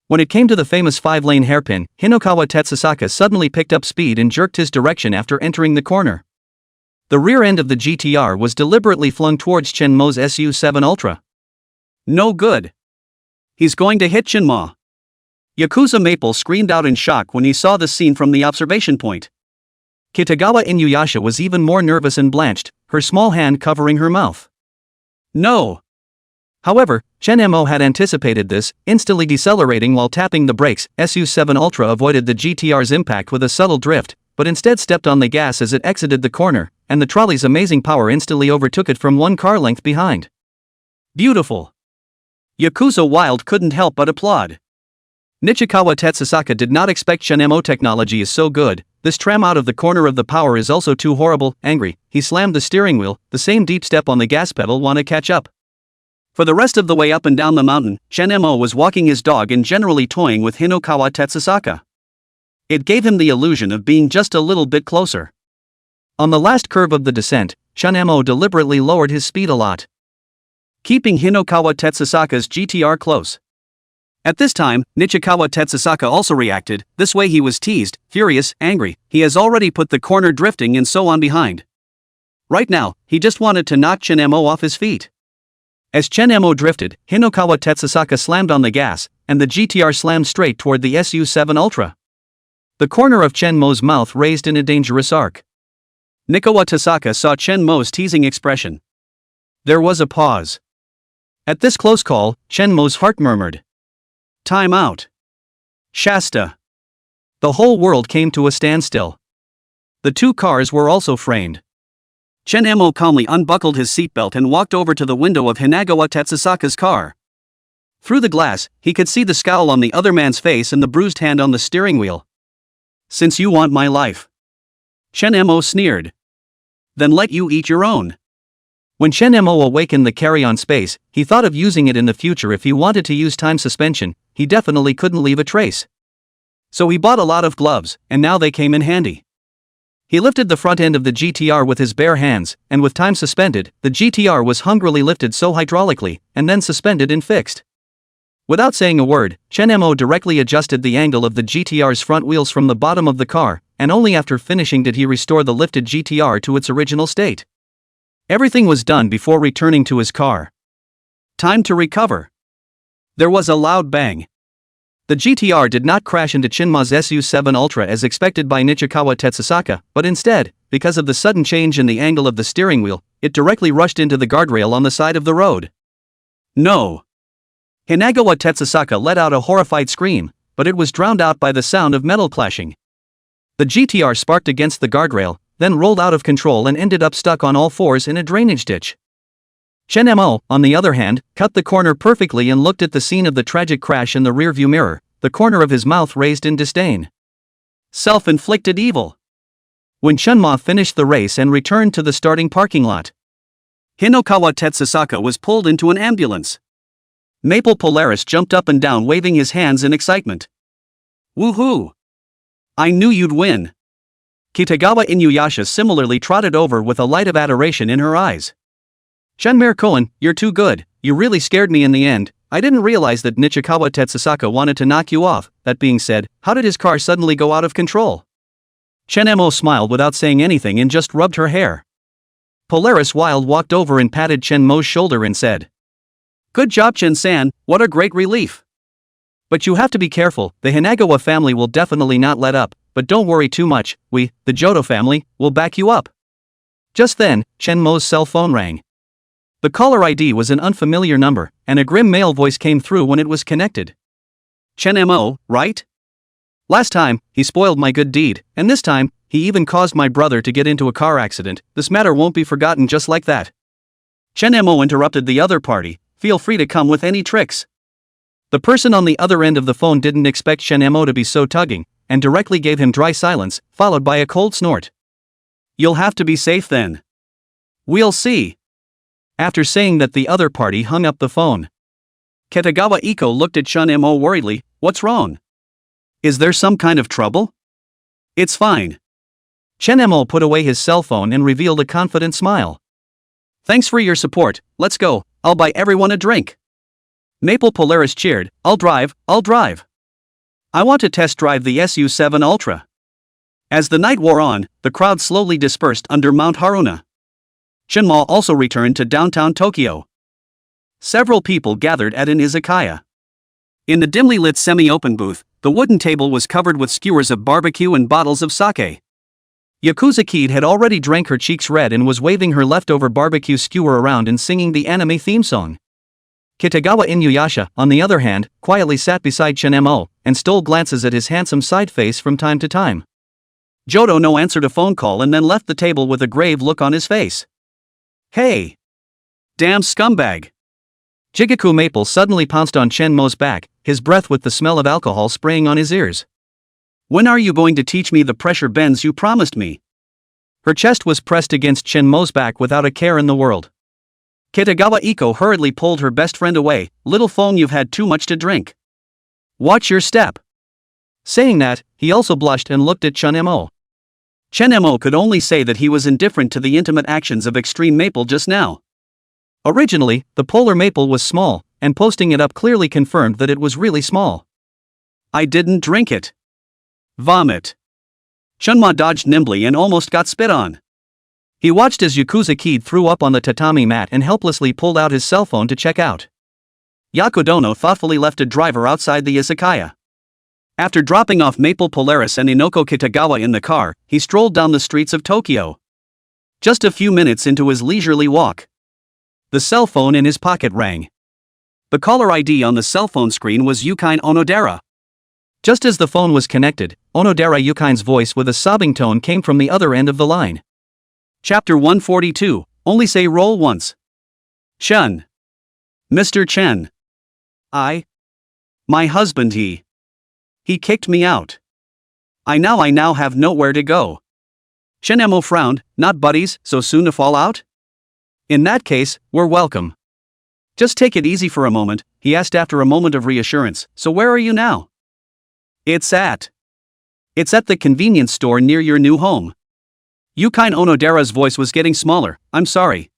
When it came to the famous 5-lane hairpin, Hinokawa Tetsusaka suddenly picked up speed and jerked his direction after entering the corner. The rear end of the GTR was deliberately flung towards Shinmo's SU-7 Ultra. No good. He's going to hit Shinma. Yakuza Maple screamed out in shock when he saw the scene from the observation point. Kitagawa Inuyasha was even more nervous and blanched, her small hand covering her mouth. No. However, Shinmo had anticipated this, instantly decelerating while tapping the brakes. SU-7 Ultra avoided the GTR's impact with a subtle drift, but instead stepped on the gas as it exited the corner, and the trolley's amazing power instantly overtook it from one car length behind. Beautiful. Yakuza Wild couldn't help but applaud. Nichikawa Tetsusaka did not expect Shinmo technology is so good. This tram out of the corner of the power is also too horrible. Angry, he slammed the steering wheel, the same deep step on the gas pedal wanna catch up. For the rest of the way up and down the mountain, Shinmo was walking his dog and generally toying with Hinokawa Tetsusaka. It gave him the illusion of being just a little bit closer. On the last curve of the descent, Shinmo deliberately lowered his speed a lot, keeping Hinokawa Tetsusaka's GTR close. At this time, Nichikawa Tetsusaka also reacted. This way he was teased, furious, angry. He has already put the corner drifting and so on behind. Right now, he just wanted to knock Shinmo off his feet. As Shinmo drifted, Hinokawa Tetsusaka slammed on the gas, and the GTR slammed straight toward the SU-7 Ultra. The corner of Shinmo's mouth raised in a dangerous arc. Nikawa Tetsusaka saw Shinmo's teasing expression. There was a pause. At this close call, Shinmo's heart murmured, "Time out. Shasta." The whole world came to a standstill. The two cars were also framed. Shinmo calmly unbuckled his seatbelt and walked over to the window of Hinagawa Tetsusaka's car. Through the glass, he could see the scowl on the other man's face and the bruised hand on the steering wheel. "Since you want my life," Shinmo sneered, "then let you eat your own." When Shinmo awakened the carry-on space, he thought of using it in the future if he wanted to use time suspension. He definitely couldn't leave a trace. So he bought a lot of gloves, and now they came in handy. He lifted the front end of the GTR with his bare hands, and with time suspended, the GTR was hungrily lifted so hydraulically, and then suspended and fixed. Without saying a word, Shinmo directly adjusted the angle of the GTR's front wheels from the bottom of the car, and only after finishing did he restore the lifted GTR to its original state. Everything was done before returning to his car. Time to recover. There was a loud bang. The GTR did not crash into Shinma's SU-7 Ultra as expected by Nichikawa Tetsusaka, but instead, because of the sudden change in the angle of the steering wheel, it directly rushed into the guardrail on the side of the road. No! Hinagawa Tetsusaka let out a horrified scream, but it was drowned out by the sound of metal clashing. The GTR sparked against the guardrail, then rolled out of control and ended up stuck on all fours in a drainage ditch. Shinmo, on the other hand, cut the corner perfectly and looked at the scene of the tragic crash in the rearview mirror, the corner of his mouth raised in disdain. Self-inflicted evil. When Shinma finished the race and returned to the starting parking lot, Hinokawa Tetsusaka was pulled into an ambulance. Maple Polaris jumped up and down waving his hands in excitement. "Woohoo! I knew you'd win." Kitagawa Inuyasha similarly trotted over with a light of adoration in her eyes. "Shinmare-koen, you're too good, you really scared me in the end. I didn't realize that Nichikawa Tetsusaka wanted to knock you off." That being said, how did his car suddenly go out of control? Shinmo smiled without saying anything and just rubbed her hair. Polaris Wild walked over and patted Shinmo's shoulder and said, "Good job, Shin-san, what a great relief." But you have to be careful, the Hinagawa family will definitely not let up, but don't worry too much, we, the Jodo family, will back you up. Just then, Chen Mo's cell phone rang. The caller ID was an unfamiliar number, and a grim male voice came through when it was connected. Chen Mo, right? Last time, he spoiled my good deed, and this time, he even caused my brother to get into a car accident. This matter won't be forgotten just like that. Chen Mo interrupted the other party, feel free to come with any tricks. The person on the other end of the phone didn't expect Chen Mo to be so tugging, and directly gave him dry silence, followed by a cold snort. You'll have to be safe then. We'll see. After saying that, the other party hung up the phone. Kitagawa Iko looked at Chen Mo worriedly. What's wrong? Is there some kind of trouble? It's fine. Chen Mo put away his cell phone and revealed a confident smile. Thanks for your support, let's go, I'll buy everyone a drink. Maple Polaris cheered, I'll drive. I want to test drive the SU-7 Ultra. As the night wore on, the crowd slowly dispersed under Mount Haruna. Shinma also returned to downtown Tokyo. Several people gathered at an izakaya. In the dimly lit semi-open booth, the wooden table was covered with skewers of barbecue and bottles of sake. Yakuza Kid had already drank her cheeks red and was waving her leftover barbecue skewer around and singing the anime theme song. Kitagawa Inuyasha, on the other hand, quietly sat beside Chen Mo and stole glances at his handsome side face from time to time. Jodo no answered a phone call and then left the table with a grave look on his face. Hey! Damn scumbag! Jigaku Maple suddenly pounced on Chen Mo's back, his breath with the smell of alcohol spraying on his ears. When are you going to teach me the pressure bends you promised me? Her chest was pressed against Chen Mo's back without a care in the world. Kitagawa Iko hurriedly pulled her best friend away. Little phone, you've had too much to drink. Watch your step. Saying that, he also blushed and looked at Chen Mo. Chen Mo could only say that he was indifferent to the intimate actions of Extreme Maple just now. Originally, the Polar Maple was small, and posting it up clearly confirmed that it was really small. I didn't drink it. Vomit. Chunma dodged nimbly and almost got spit on. He watched as Yakuza Kid threw up on the tatami mat and helplessly pulled out his cell phone to check out. Yakudono thoughtfully left a driver outside the izakaya. After dropping off Maple Polaris and Inoko Kitagawa in the car, he strolled down the streets of Tokyo. Just a few minutes into his leisurely walk, the cell phone in his pocket rang. The caller ID on the cell phone screen was Yukine Onodera. Just as the phone was connected, Onodera Yukine's voice with a sobbing tone came from the other end of the line. Chapter 142, only say roll once. Chen. Mr. Chen. My husband, he kicked me out. I now have nowhere to go. Chen Mo frowned, not buddies, so soon to fall out? In that case, we're welcome. Just take it easy for a moment, he asked after a moment of reassurance. So where are you now? It's at the convenience store near your new home. Yukine Onodera's voice was getting smaller. I'm sorry.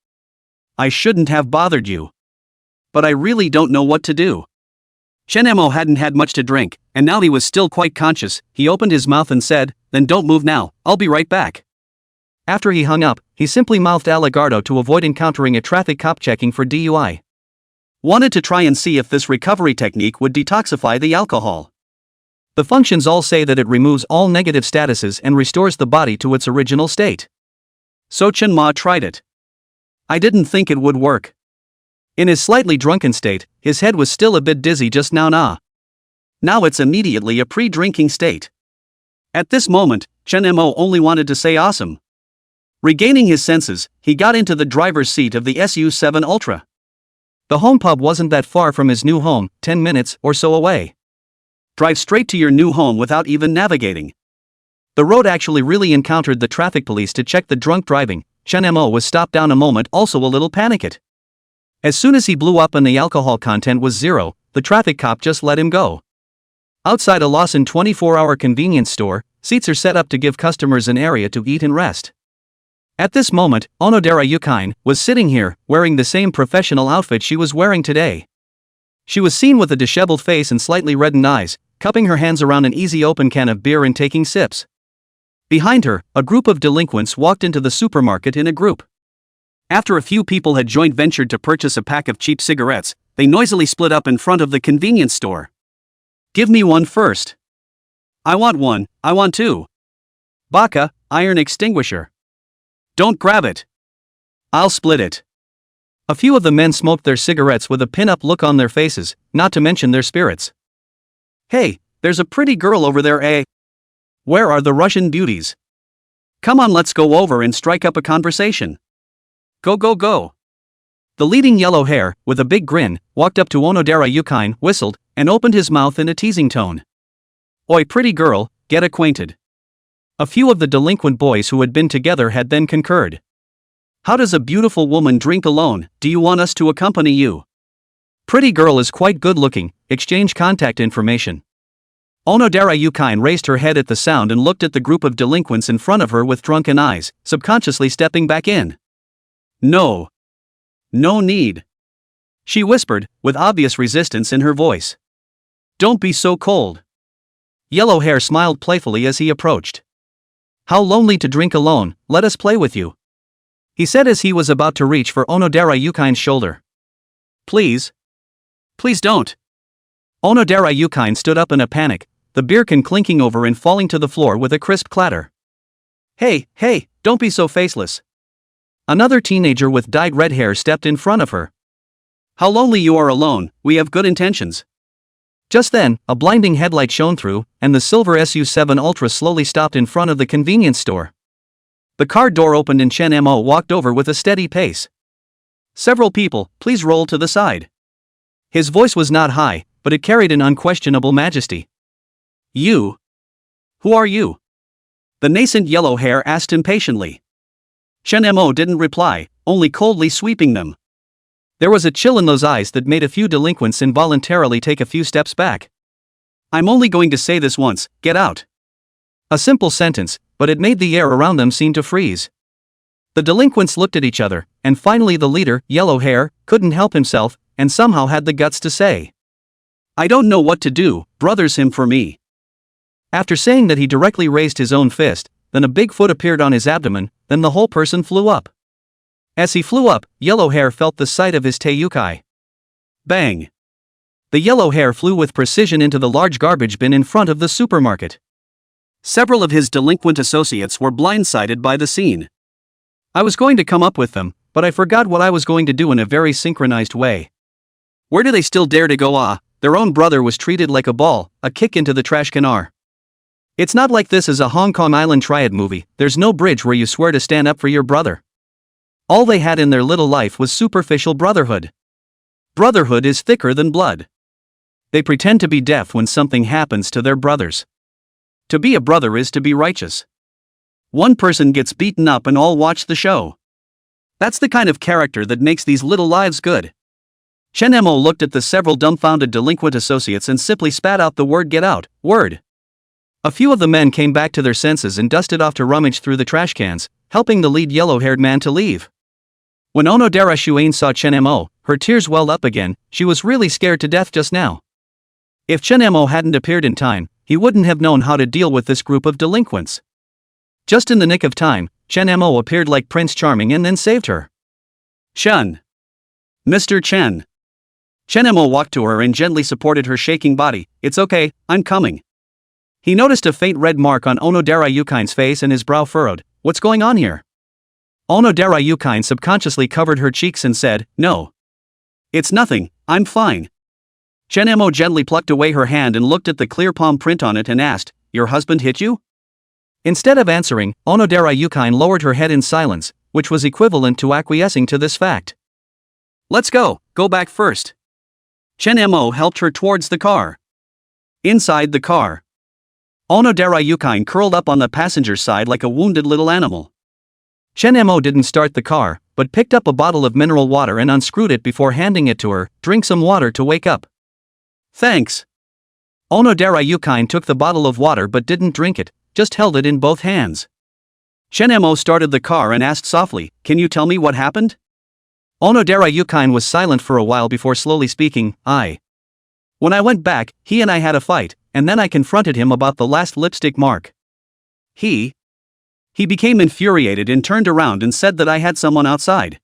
I shouldn't have bothered you. But I really don't know what to do. Chen Mo hadn't had much to drink, and now he was still quite conscious. He opened his mouth and said, then don't move now, I'll be right back. After he hung up, he simply mouthed Aligardo to avoid encountering a traffic cop checking for DUI. Wanted to try and see if this recovery technique would detoxify the alcohol. The functions all say that it removes all negative statuses and restores the body to its original state. So Chen Ma tried it. I didn't think it would work. In his slightly drunken state, his head was still a bit dizzy just now. Now it's immediately a pre-drinking state. At this moment, Chen Mo only wanted to say awesome. Regaining his senses, he got into the driver's seat of the SU-7 Ultra. The home pub wasn't that far from his new home, 10 minutes or so away. Drive straight to your new home without even navigating. The road actually really encountered the traffic police to check the drunk driving. Chen Mo was stopped down a moment, also a little panicked. As soon as he blew up and the alcohol content was 0, the traffic cop just let him go. Outside a Lawson 24-hour convenience store, seats are set up to give customers an area to eat and rest. At this moment, Onodera Yukine was sitting here, wearing the same professional outfit she was wearing today. She was seen with a disheveled face and slightly reddened eyes, cupping her hands around an easy open can of beer and taking sips. Behind her, a group of delinquents walked into the supermarket in a group. After a few people had joint ventured to purchase a pack of cheap cigarettes, they noisily split up in front of the convenience store. Give me one first. I want one, I want two. Baka, iron extinguisher. Don't grab it. I'll split it. A few of the men smoked their cigarettes with a pin-up look on their faces, not to mention their spirits. Hey, there's a pretty girl over there, eh? Where are the Russian beauties? Come on, let's go over and strike up a conversation. Go go go. The leading yellow hair, with a big grin, walked up to Onodera Yukine, whistled, and opened his mouth in a teasing tone. Oi pretty girl, get acquainted. A few of the delinquent boys who had been together had then concurred. How does a beautiful woman drink alone? Do you want us to accompany you? Pretty girl is quite good looking, exchange contact information. Onodera Yukine raised her head at the sound and looked at the group of delinquents in front of her with drunken eyes, subconsciously stepping back in. No. No need. She whispered, with obvious resistance in her voice. Don't be so cold. Yellow Hair smiled playfully as he approached. How lonely to drink alone, let us play with you. He said as he was about to reach for Onodera Yukine's shoulder. Please. Please don't. Onodera Yukine stood up in a panic, the beer can clinking over and falling to the floor with a crisp clatter. Hey, don't be so faceless. Another teenager with dyed red hair stepped in front of her. How lonely you are alone, we have good intentions. Just then, a blinding headlight shone through, and the silver SU-7 Ultra slowly stopped in front of the convenience store. The car door opened and Chen Mo walked over with a steady pace. Several people, please roll to the side. His voice was not high, but it carried an unquestionable majesty. You? Who are you? The nascent Yellow Hair asked impatiently. Chen Mo didn't reply, only coldly sweeping them. There was a chill in those eyes that made a few delinquents involuntarily take a few steps back. I'm only going to say this once, get out. A simple sentence, but it made the air around them seem to freeze. The delinquents looked at each other, and finally the leader, Yellow Hair, couldn't help himself, and somehow had the guts to say. I don't know what to do, brothers him for me. After saying that he directly raised his own fist, then a big foot appeared on his abdomen, then the whole person flew up. As he flew up, Yellow Hair felt the sight of his teiyukai. Bang! The Yellow Hair flew with precision into the large garbage bin in front of the supermarket. Several of his delinquent associates were blindsided by the scene. I was going to come up with them, but I forgot what I was going to do in a very synchronized way. Where do they still dare to go? Their own brother was treated like a ball, a kick into the trash can. It's not like this is a Hong Kong Island triad movie, there's no bridge where you swear to stand up for your brother. All they had in their little life was superficial brotherhood. Brotherhood is thicker than blood. They pretend to be deaf when something happens to their brothers. To be a brother is to be righteous. One person gets beaten up and all watch the show. That's the kind of character that makes these little lives good. Chen Mo looked at the several dumbfounded delinquent associates and simply spat out the word get out, word. A few of the men came back to their senses and dusted off to rummage through the trash cans, helping the lead yellow-haired man to leave. When Onodera Shuane saw Chen Mo, her tears welled up again, she was really scared to death just now. If Chen Mo hadn't appeared in time, he wouldn't have known how to deal with this group of delinquents. Just in the nick of time, Chen Mo appeared like Prince Charming and then saved her. Chen. Mr. Chen. Chen Mo walked to her and gently supported her shaking body. It's okay, I'm coming. He noticed a faint red mark on Onodera Yukine's face and his brow furrowed. What's going on here? Onodera Yukine subconsciously covered her cheeks and said, no. It's nothing, I'm fine. Chen Mo gently plucked away her hand and looked at the clear palm print on it and asked, your husband hit you? Instead of answering, Onodera Yukine lowered her head in silence, which was equivalent to acquiescing to this fact. Let's go back first. Chen Mo helped her towards the car. Inside the car, Onodera Yukine curled up on the passenger's side like a wounded little animal. Chen Mo didn't start the car, but picked up a bottle of mineral water and unscrewed it before handing it to her. Drink some water to wake up. Thanks. Onodera Yukine took the bottle of water but didn't drink it, just held it in both hands. Chen Mo started the car and asked softly, can you tell me what happened? Onodera Yukine was silent for a while before slowly speaking, When I went back, he and I had a fight, and then I confronted him about the last lipstick mark. He became infuriated and turned around and said that I had someone outside.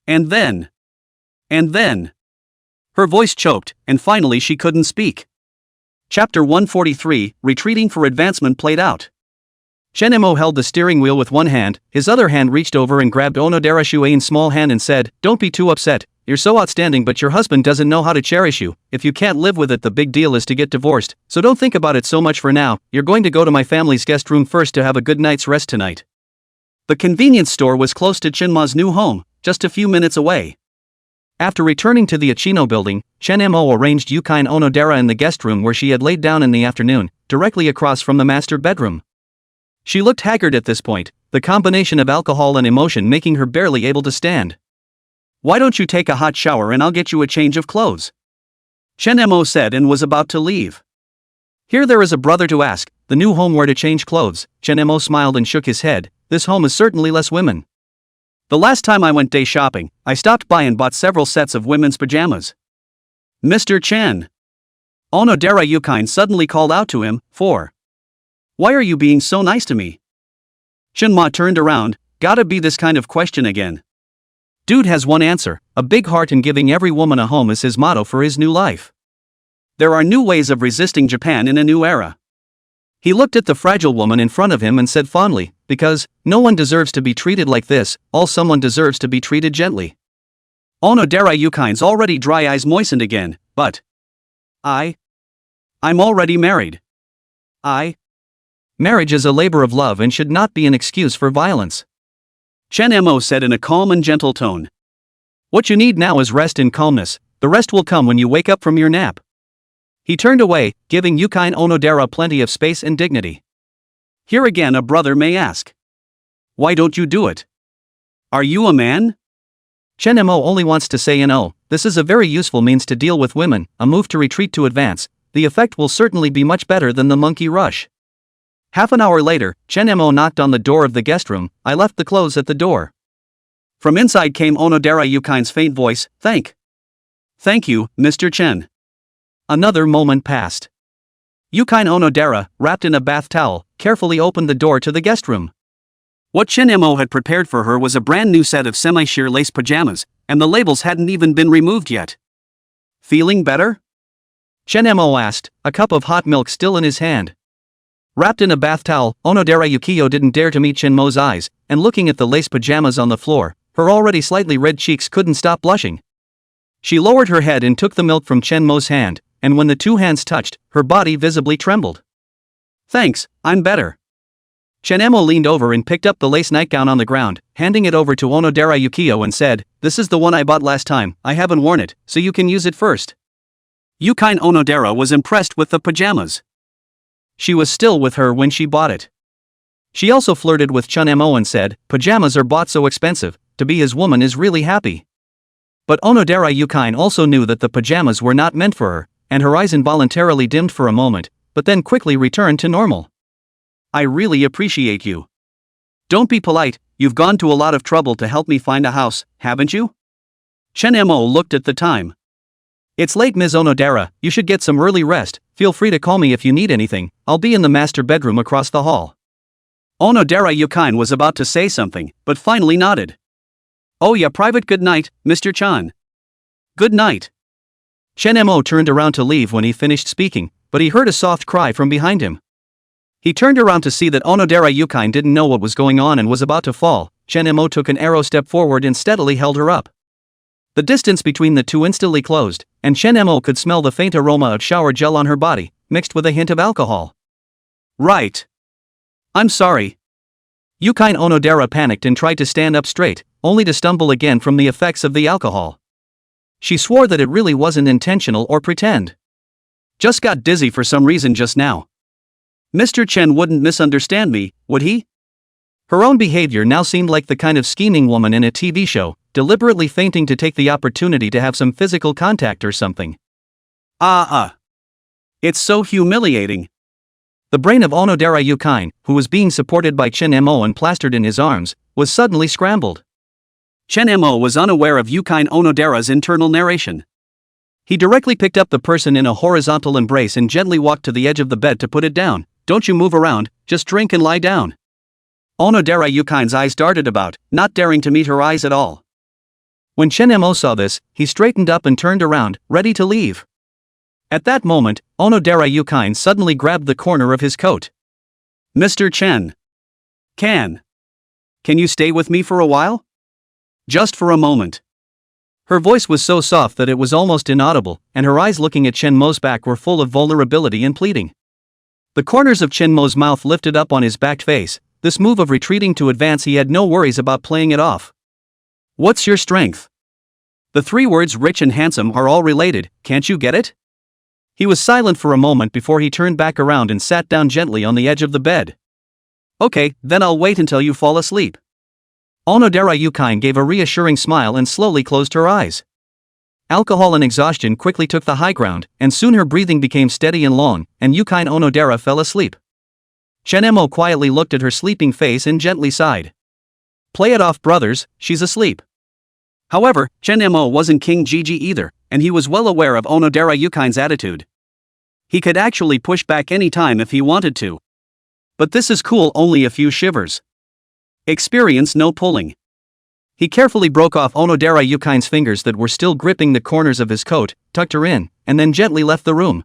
And then. Her voice choked, and finally she couldn't speak. Chapter 143, Retreating for Advancement played out. Shenemo held the steering wheel with one hand, his other hand reached over and grabbed Onodera Shuein's small hand and said, "Don't be too upset, you're so outstanding but your husband doesn't know how to cherish you. If you can't live with it, the big deal is to get divorced, so don't think about it so much for now. You're going to go to my family's guest room first to have a good night's rest tonight." The convenience store was close to Chinma's new home, just a few minutes away. After returning to the Achino building, Shenemo arranged Yuki and Onodera in the guest room where she had laid down in the afternoon, directly across from the master bedroom. She looked haggard at this point, the combination of alcohol and emotion making her barely able to stand. "Why don't you take a hot shower and I'll get you a change of clothes?" Shenemo said and was about to leave. "Here there is a brother to ask, the new home where to change clothes." Shenemo smiled and shook his head. "This home is certainly less women. The last time I went day shopping, I stopped by and bought several sets of women's pajamas." "Mr. Chen." Onodera Yuki suddenly called out to him, "Why are you being so nice to me?" Shinma turned around. "Gotta be this kind of question again. Dude has one answer, a big heart, and giving every woman a home is his motto for his new life. There are new ways of resisting Japan in a new era." He looked at the fragile woman in front of him and said fondly, "Because no one deserves to be treated like this, someone deserves to be treated gently." Onodera Yuki's already dry eyes moistened again. "But I'm already married. Marriage is a labor of love and should not be an excuse for violence." Shenemo said in a calm and gentle tone. "What you need now is rest and calmness, the rest will come when you wake up from your nap." He turned away, giving Yuki and Onodera plenty of space and dignity. Here again a brother may ask, "Why don't you do it? Are you a man?" Shenemo only wants to say this is a very useful means to deal with women, a move to retreat to advance. The effect will certainly be much better than the monkey rush. Half an hour later, Shenemo knocked on the door of the guest room. "I left the clothes at the door." From inside came Onodera Yuki's faint voice, Thank you, Mr. Chen." Another moment passed. Yuki Onodera, wrapped in a bath towel, carefully opened the door to the guest room. What Shenemo had prepared for her was a brand new set of semi-sheer lace pajamas, and the labels hadn't even been removed yet. "Feeling better?" Shenemo asked, a cup of hot milk still in his hand. Wrapped in a bath towel, Onodera Yukiyo didn't dare to meet Shenmo's eyes, and looking at the lace pajamas on the floor, her already slightly red cheeks couldn't stop blushing. She lowered her head and took the milk from Shenmo's hand, and when the two hands touched, her body visibly trembled. "Thanks, I'm better." Shenemo leaned over and picked up the lace nightgown on the ground, handing it over to Onodera Yukiyo and said, "This is the one I bought last time. I haven't worn it, so you can use it first." Yuki Onodera was impressed with the pajamas. She was still with her when she bought it. She also flirted with Chunemo and said, "Pajamas are bought so expensive, to be his woman is really happy." But Onodera Yuki also knew that the pajamas were not meant for her, and her eyes involuntarily dimmed for a moment, but then quickly returned to normal. "I really appreciate you. Don't be polite, you've gone to a lot of trouble to help me find a house, haven't you?" Shenemo looked at the time. "It's late, Ms. Onodera, you should get some early rest. Feel free to call me if you need anything, I'll be in the master bedroom across the hall." Onodera Yuki was about to say something, but finally nodded. "Oh yeah, private good night, Mr. Chan." "Good night." Shenemo turned around to leave when he finished speaking, but he heard a soft cry from behind him. He turned around to see that Onodera Yuki didn't know what was going on and was about to fall. Shenemo took an arrow step forward and steadily held her up. The distance between the two instantly closed, and Shenemo could smell the faint aroma of shower gel on her body, mixed with a hint of alcohol. "Right. I'm sorry." Yuki Onodera panicked and tried to stand up straight, only to stumble again from the effects of the alcohol. She swore that it really wasn't intentional or pretend. "Just got dizzy for some reason just now. Mr. Chen wouldn't misunderstand me, would he?" Her own behavior now seemed like the kind of scheming woman in a TV show, deliberately fainting to take the opportunity to have some physical contact or something. It's so humiliating. The brain of Onodera Yuki, who was being supported by Chen-mo and plastered in his arms, was suddenly scrambled. Chen-mo was unaware of Yuki Onodera's internal narration. He directly picked up the person in a horizontal embrace and gently walked to the edge of the bed to put it down. "Don't you move around, just drink and lie down." Onodera Yuki's eyes darted about, not daring to meet her eyes at all. When Chen-mo saw this, he straightened up and turned around, ready to leave. At that moment, Onodera Yukine suddenly grabbed the corner of his coat. Mr. Chen. Can you stay with me for a while? Just for a moment. Her voice was so soft that it was almost inaudible, and her eyes looking at Chen Mo's back were full of vulnerability and pleading. The corners of Chen Mo's mouth lifted up on his backed face. This move of retreating to advance, he had no worries about playing it off. What's your strength? The three words rich and handsome are all related, can't you get it? He was silent for a moment before he turned back around and sat down gently on the edge of the bed. Okay, then I'll wait until you fall asleep. Onodera Yukine gave a reassuring smile and slowly closed her eyes. Alcohol and exhaustion quickly took the high ground, and soon her breathing became steady and long, and Yukine Onodera fell asleep. Chen Mo quietly looked at her sleeping face and gently sighed. Play it off, brothers, she's asleep. However, Chen Mo wasn't King Gigi either, and he was well aware of Onodera Yukine's attitude. He could actually push back any time if he wanted to. But this is cool, only a few shivers. Experience no pulling. He carefully broke off Onodera Yukine's fingers that were still gripping the corners of his coat, tucked her in, and then gently left the room.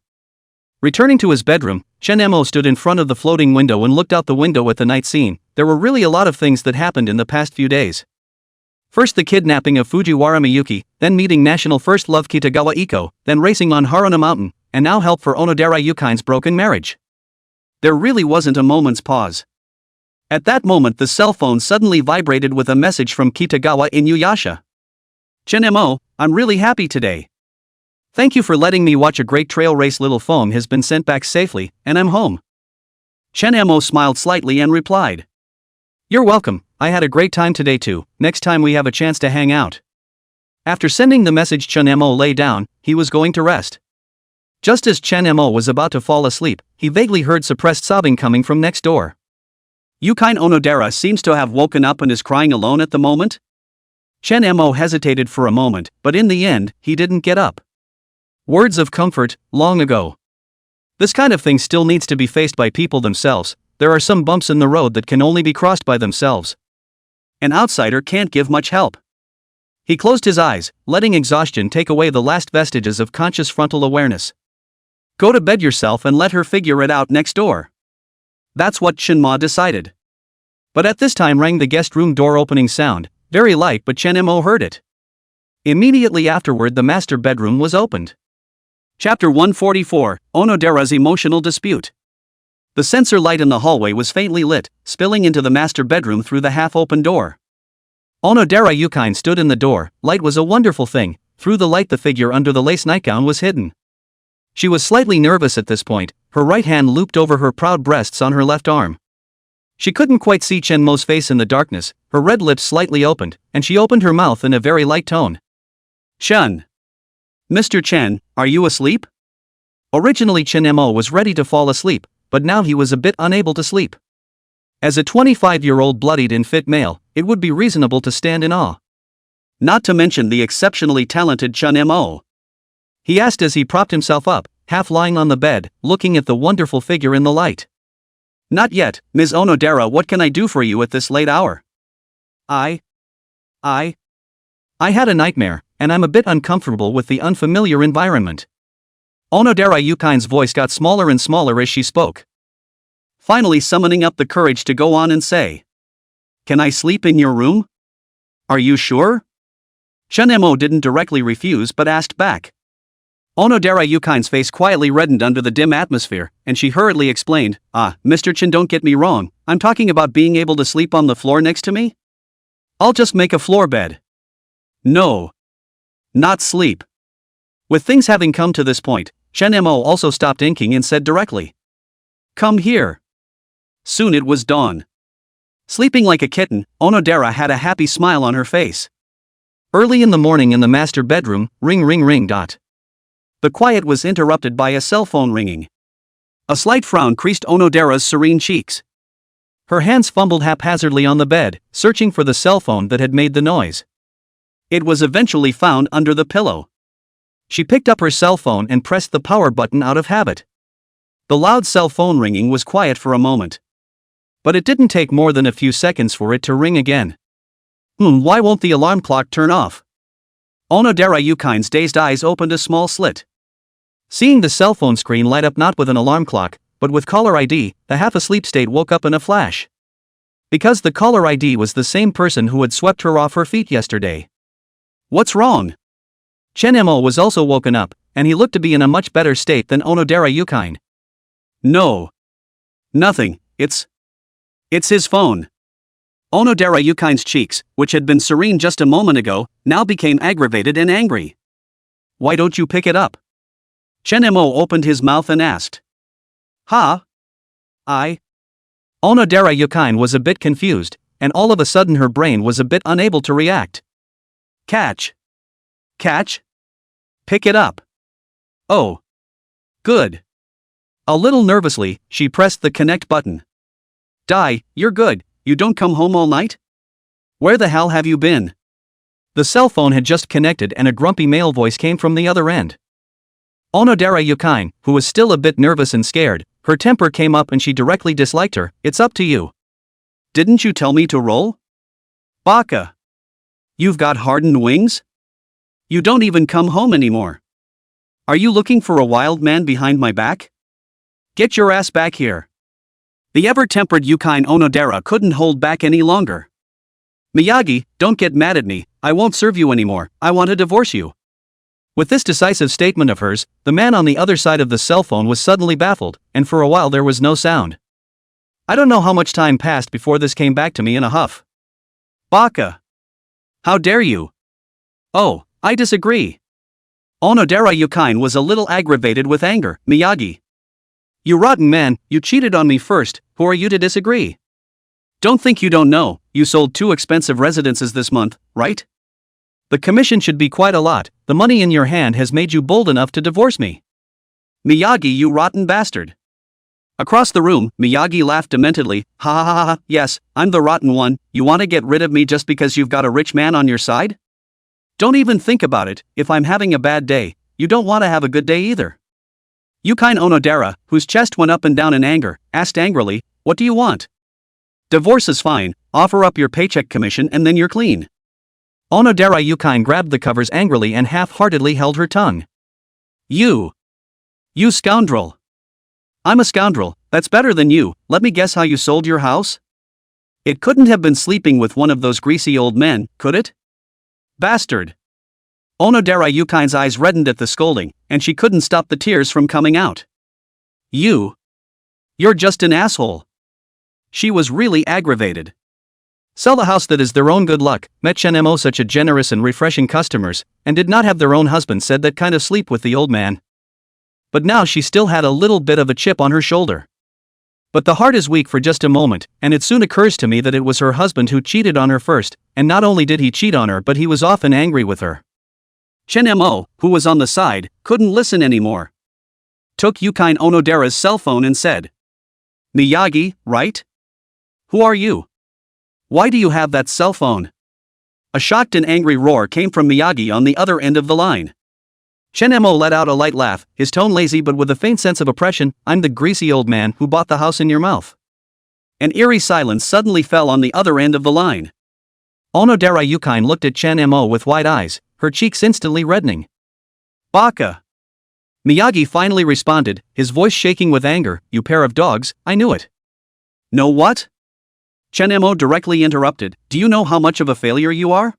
Returning to his bedroom, Chen Mo stood in front of the floating window and looked out the window at the night scene. There were really a lot of things that happened in the past few days. First the kidnapping of Fujiwara Miyuki, then meeting National First Love Kitagawa Iko, then racing on Haruna Mountain, and now help for Onodera Yukine's broken marriage. There really wasn't a moment's pause. At that moment the cell phone suddenly vibrated with a message from Kitagawa Inuyasha. Chen Mo, I'm really happy today. Thank you for letting me watch a great trail race. Little phone has been sent back safely, and I'm home. Chen Mo smiled slightly and replied. You're welcome, I had a great time today too, next time we have a chance to hang out. After sending the message, Chen Mo lay down. He was going to rest. Just as Chen Mo was about to fall asleep, he vaguely heard suppressed sobbing coming from next door. Yukine Onodera seems to have woken up and is crying alone at the moment? Chen Mo hesitated for a moment, but in the end, he didn't get up. Words of comfort, long ago. This kind of thing still needs to be faced by people themselves. There are some bumps in the road that can only be crossed by themselves. An outsider can't give much help. He closed his eyes, letting exhaustion take away the last vestiges of conscious frontal awareness. Go to bed yourself and let her figure it out next door. That's what Shinma decided. But at this time rang the guest room door opening sound, very light, but Chen Mo heard it. Immediately afterward the master bedroom was opened. Chapter 144, Onodera's Emotional Dispute. The sensor light in the hallway was faintly lit, spilling into the master bedroom through the half-open door. Onodera Yukine stood in the door. Light was a wonderful thing. Through the light the figure under the lace nightgown was hidden. She was slightly nervous at this point, her right hand looped over her proud breasts on her left arm. She couldn't quite see Chen Mo's face in the darkness, her red lips slightly opened, and she opened her mouth in a very light tone. Chen. Mr. Chen, are you asleep? Originally Chen Mo was ready to fall asleep, but now he was a bit unable to sleep. As a 25-year-old bloodied and fit male, it would be reasonable to stand in awe. Not to mention the exceptionally talented Chen Mo. He asked as he propped himself up, half lying on the bed, looking at the wonderful figure in the light. Not yet, Ms. Onodera, what can I do for you at this late hour? I had a nightmare, and I'm a bit uncomfortable with the unfamiliar environment. Onodera Yukine's voice got smaller and smaller as she spoke. Finally summoning up the courage to go on and say. Can I sleep in your room? Are you sure? Chen Mo didn't directly refuse but asked back. Onodera Yukine's face quietly reddened under the dim atmosphere, and she hurriedly explained, Mr. Chen, don't get me wrong, I'm talking about being able to sleep on the floor next to me? I'll just make a floor bed. No. Not sleep. With things having come to this point, Chen Mo also stopped inking and said directly. Come here. Soon it was dawn. Sleeping like a kitten, Onodera had a happy smile on her face. Early in the morning in the master bedroom, ring ring ring dot. The quiet was interrupted by a cell phone ringing. A slight frown creased Onodera's serene cheeks. Her hands fumbled haphazardly on the bed, searching for the cell phone that had made the noise. It was eventually found under the pillow. She picked up her cell phone and pressed the power button out of habit. The loud cell phone ringing was quiet for a moment. But it didn't take more than a few seconds for it to ring again. Why won't the alarm clock turn off? Onodera Yukine's dazed eyes opened a small slit. Seeing the cell phone screen light up not with an alarm clock, but with caller ID, the half-asleep state woke up in a flash. Because the caller ID was the same person who had swept her off her feet yesterday. What's wrong? Chen-mo was also woken up, and he looked to be in a much better state than Onodera Yukine. No. Nothing, it's his phone. Onodera Yukine's cheeks, which had been serene just a moment ago, now became aggravated and angry. Why don't you pick it up? Chen-mo opened his mouth and asked. Huh? Onodera Yukine was a bit confused, and all of a sudden her brain was a bit unable to react. Catch? Pick it up. Oh. Good. A little nervously, she pressed the connect button. You're good, you don't come home all night? Where the hell have you been? The cell phone had just connected and a grumpy male voice came from the other end. Onodera Yukine, who was still a bit nervous and scared, her temper came up and she directly disliked her. It's up to you. Didn't you tell me to roll? Baka. You've got hardened wings? You don't even come home anymore. Are you looking for a wild man behind my back? Get your ass back here. The ever-tempered Yukine Onodera couldn't hold back any longer. Miyagi, don't get mad at me, I won't serve you anymore, I want to divorce you. With this decisive statement of hers, the man on the other side of the cell phone was suddenly baffled, and for a while there was no sound. I don't know how much time passed before this came back to me in a huff. Baka. How dare you? Oh, I disagree. Onodera Yukine was a little aggravated with anger. Miyagi. You rotten man, you cheated on me first, who are you to disagree? Don't think you don't know, you sold 2 expensive residences this month, right? The commission should be quite a lot, the money in your hand has made you bold enough to divorce me. Miyagi, you rotten bastard. Across the room, Miyagi laughed dementedly. Ha ha ha ha, yes, I'm the rotten one, you want to get rid of me just because you've got a rich man on your side? Don't even think about it, if I'm having a bad day, you don't want to have a good day either. Yukine Onodera, whose chest went up and down in anger, asked angrily, what do you want? Divorce is fine, offer up your paycheck commission and then you're clean. Onodera Yukine grabbed the covers angrily and half-heartedly held her tongue. You scoundrel. I'm a scoundrel, that's better than you, let me guess how you sold your house? It couldn't have been sleeping with one of those greasy old men, could it? Bastard. Onodera Yukine's eyes reddened at the scolding, and she couldn't stop the tears from coming out. You're just an asshole. She was really aggravated. Sell the house that is their own good luck, met Chen-mo such a generous and refreshing customers, and did not have their own husband said that kind of sleep with the old man. But now she still had a little bit of a chip on her shoulder. But the heart is weak for just a moment, and it soon occurs to me that it was her husband who cheated on her first, and not only did he cheat on her but he was often angry with her. Chen-mo, who was on the side, couldn't listen anymore. Took Yukine Onodera's cell phone and said. Miyagi, right? Who are you? Why do you have that cell phone? A shocked and angry roar came from Miyagi on the other end of the line. Chen-mo let out a light laugh, his tone lazy but with a faint sense of oppression. I'm the greasy old man who bought the house in your mouth. An eerie silence suddenly fell on the other end of the line. Onodera Yukine looked at Chen-mo with wide eyes, her cheeks instantly reddening. Baka. Miyagi finally responded, his voice shaking with anger. You pair of dogs, I knew it. Know what? Chen-mo directly interrupted. Do you know how much of a failure you are?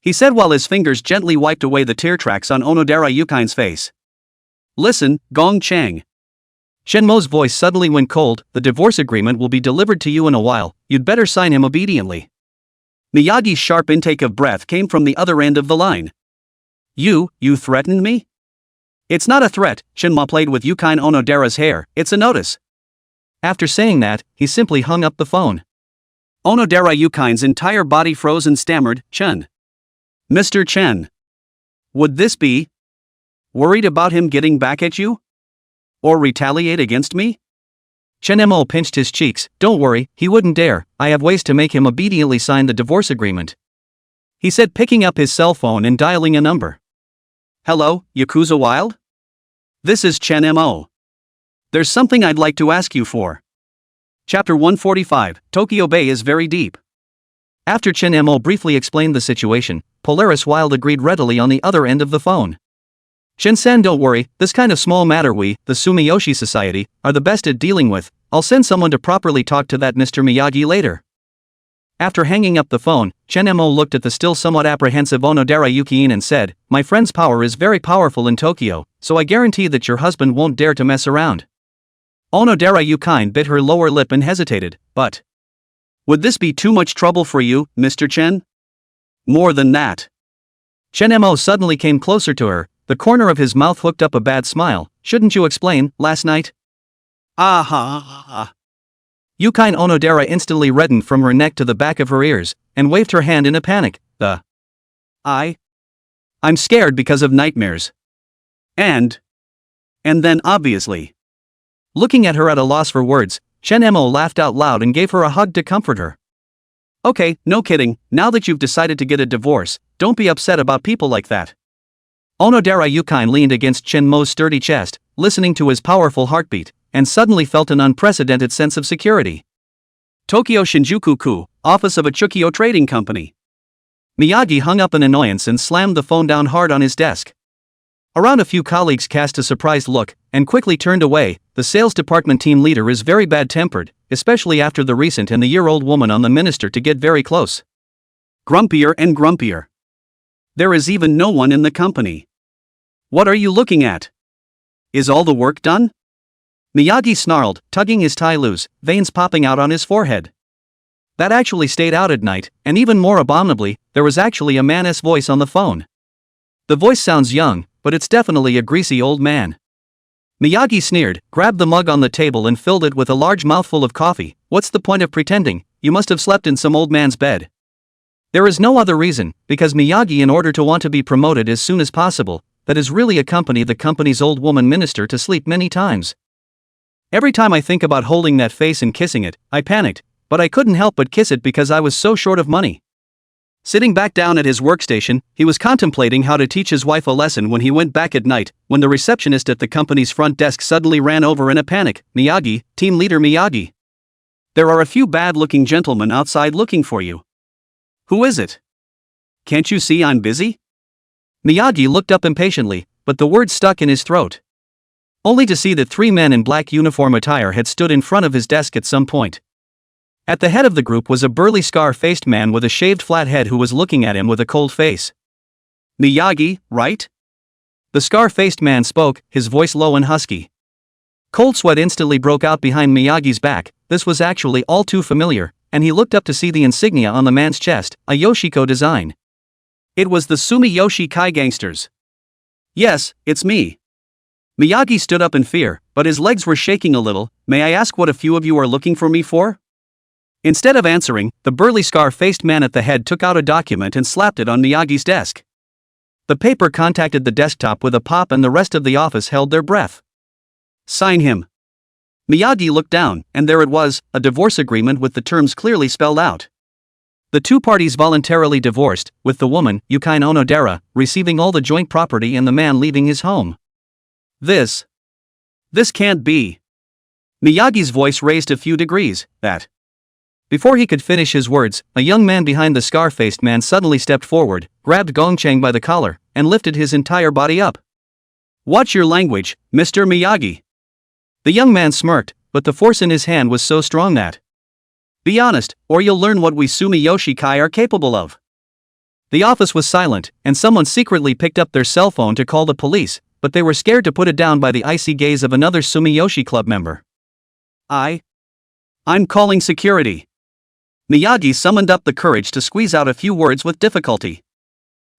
He said while his fingers gently wiped away the tear tracks on Onodera Yukine's face. Listen, Gong Chang. Shenmo's voice suddenly went cold. The divorce agreement will be delivered to you in a while, you'd better sign him obediently. Miyagi's sharp intake of breath came from the other end of the line. You threatened me? It's not a threat, Shenmo played with Yukine Onodera's hair, it's a notice. After saying that, he simply hung up the phone. Onodera Yukine's entire body froze and stammered, Chen. Mr. Chen. Would this be? Worried about him getting back at you? Or retaliate against me? Chen-mo pinched his cheeks. Don't worry, he wouldn't dare, I have ways to make him obediently sign the divorce agreement. He said, picking up his cell phone and dialing a number. Hello, Yakuza Wild? This is Chen-mo. There's something I'd like to ask you for. Chapter 145, Tokyo Bay is very deep. After Chen-mo briefly explained the situation, Polaris Wild agreed readily on the other end of the phone. Shin-san, don't worry, this kind of small matter we, the Sumiyoshi Society, are the best at dealing with. I'll send someone to properly talk to that Mr. Miyagi later. After hanging up the phone, Chen-mo looked at the still somewhat apprehensive Onodera Yuki and said, my friend's power is very powerful in Tokyo, so I guarantee that your husband won't dare to mess around. Onodera Yuki bit her lower lip and hesitated, but... would this be too much trouble for you, Mr. Chen? More than that. Chen-mo suddenly came closer to her, the corner of his mouth hooked up a bad smile. Shouldn't you explain, last night? Ah. Yuki Onodera instantly reddened from her neck to the back of her ears, and waved her hand in a panic. I'm scared because of nightmares. And then obviously. Looking at her at a loss for words, Chen-mo laughed out loud and gave her a hug to comfort her. Okay, no kidding, now that you've decided to get a divorce, don't be upset about people like that. Onodera Yuki leaned against Chen-mo's sturdy chest, listening to his powerful heartbeat, and suddenly felt an unprecedented sense of security. Tokyo Shinjuku-ku, office of a Chukio trading company. Miyagi hung up in annoyance and slammed the phone down hard on his desk. Around a few colleagues cast a surprised look, and quickly turned away. The sales department team leader is very bad-tempered, especially after the recent and the year-old woman on the minister to get very close. Grumpier and grumpier. There is even no one in the company. What are you looking at? Is all the work done? Miyagi snarled, tugging his tie loose, veins popping out on his forehead. That actually stayed out at night, and even more abominably, there was actually a man's voice on the phone. The voice sounds young, but it's definitely a greasy old man. Miyagi sneered, grabbed the mug on the table and filled it with a large mouthful of coffee. What's the point of pretending? You must have slept in some old man's bed. There is no other reason, because Miyagi, in order to want to be promoted as soon as possible, that is really accompany the company's old woman minister to sleep many times. Every time I think about holding that face and kissing it, I panicked, but I couldn't help but kiss it because I was so short of money. Sitting back down at his workstation, he was contemplating how to teach his wife a lesson when he went back at night, when the receptionist at the company's front desk suddenly ran over in a panic. Miyagi, team leader Miyagi. There are a few bad-looking gentlemen outside looking for you. Who is it? Can't you see I'm busy? Miyagi looked up impatiently, but the words stuck in his throat. Only to see that 3 men in black uniform attire had stood in front of his desk at some point. At the head of the group was a burly scar-faced man with a shaved flat head who was looking at him with a cold face. Miyagi, right? The scar-faced man spoke, his voice low and husky. Cold sweat instantly broke out behind Miyagi's back. This was actually all too familiar, and he looked up to see the insignia on the man's chest, a Yoshiko design. It was the Sumiyoshi Kai gangsters. Yes, it's me. Miyagi stood up in fear, but his legs were shaking a little. May I ask what a few of you are looking for me for? Instead of answering, the burly scar-faced man at the head took out a document and slapped it on Miyagi's desk. The paper contacted the desktop with a pop and the rest of the office held their breath. Sign him. Miyagi looked down, and there it was, a divorce agreement with the terms clearly spelled out. The 2 parties voluntarily divorced, with the woman, Yuki Onodera, receiving all the joint property and the man leaving his home. This can't be. Miyagi's voice raised a few degrees. That. Before he could finish his words, a young man behind the scar-faced man suddenly stepped forward, grabbed Gongchang by the collar, and lifted his entire body up. Watch your language, Mr. Miyagi. The young man smirked, but the force in his hand was so strong that. Be honest, or you'll learn what we Sumiyoshi Kai are capable of. The office was silent, and someone secretly picked up their cell phone to call the police, but they were scared to put it down by the icy gaze of another Sumiyoshi club member. I'm calling security. Miyagi summoned up the courage to squeeze out a few words with difficulty.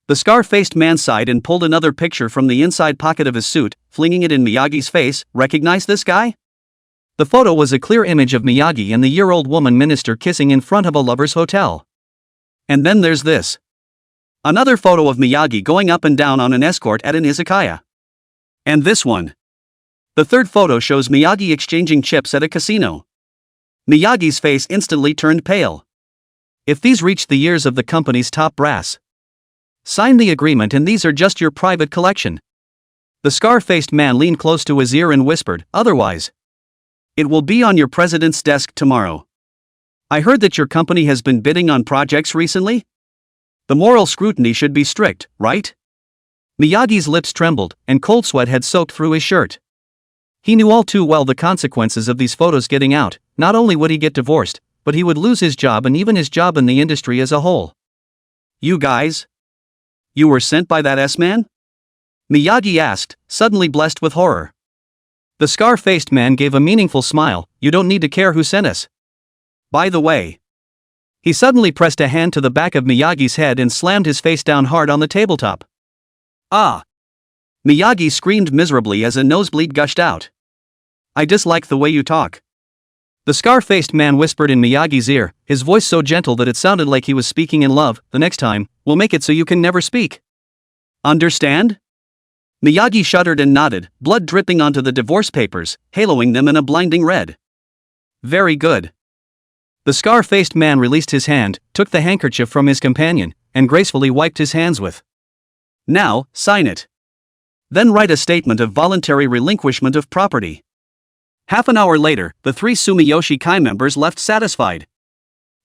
The scar-faced man sighed and pulled another picture from the inside pocket of his suit, flinging it in Miyagi's face. Recognize this guy? The photo was a clear image of Miyagi and the year-old woman minister kissing in front of a lover's hotel. And then there's this. Another photo of Miyagi going up and down on an escort at an izakaya. And this one. The third photo shows Miyagi exchanging chips at a casino. Miyagi's face instantly turned pale. If these reached the ears of the company's top brass. Sign the agreement and these are just your private collection. The scar-faced man leaned close to his ear and whispered, otherwise. It will be on your president's desk tomorrow. I heard that your company has been bidding on projects recently? The moral scrutiny should be strict, right? Miyagi's lips trembled, and cold sweat had soaked through his shirt. He knew all too well the consequences of these photos getting out. Not only would he get divorced, but he would lose his job and even his job in the industry as a whole. You guys? You were sent by that S-man? Miyagi asked, suddenly blessed with horror. The scar-faced man gave a meaningful smile. You don't need to care who sent us. By the way. He suddenly pressed a hand to the back of Miyagi's head and slammed his face down hard on the tabletop. Ah! Miyagi screamed miserably as a nosebleed gushed out. I dislike the way you talk. The scar-faced man whispered in Miyagi's ear, his voice so gentle that it sounded like he was speaking in love. The next time, we'll make it so you can never speak. Understand? Miyagi shuddered and nodded, blood dripping onto the divorce papers, haloing them in a blinding red. Very good. The scar-faced man released his hand, took the handkerchief from his companion, and gracefully wiped his hands with. Now, sign it. Then write a statement of voluntary relinquishment of property. Half an hour later, the three Sumiyoshi Kai members left satisfied.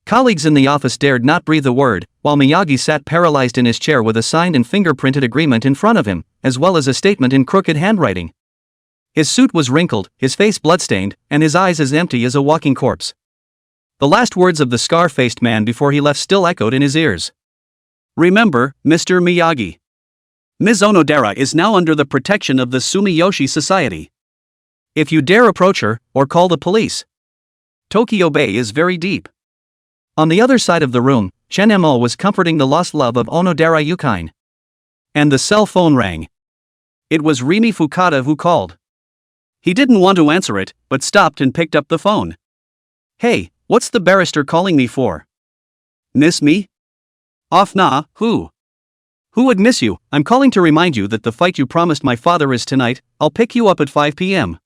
Colleagues in the office dared not breathe a word, while Miyagi sat paralyzed in his chair with a signed and fingerprinted agreement in front of him, as well as a statement in crooked handwriting. His suit was wrinkled, his face bloodstained, and his eyes as empty as a walking corpse. The last words of the scar-faced man before he left still echoed in his ears. Remember, Mr. Miyagi. Ms. Onodera is now under the protection of the Sumiyoshi Society. If you dare approach her, or call the police. Tokyo Bay is very deep. On the other side of the room, Chen Mo was comforting the lost love of Onodera Yukine. And the cell phone rang. It was Rimi Fukada who called. He didn't want to answer it, but stopped and picked up the phone. Hey, what's the barrister calling me for? Miss me? Off nah, who? Who would miss you? I'm calling to remind you that the fight you promised my father is tonight. I'll pick you up at 5 p.m.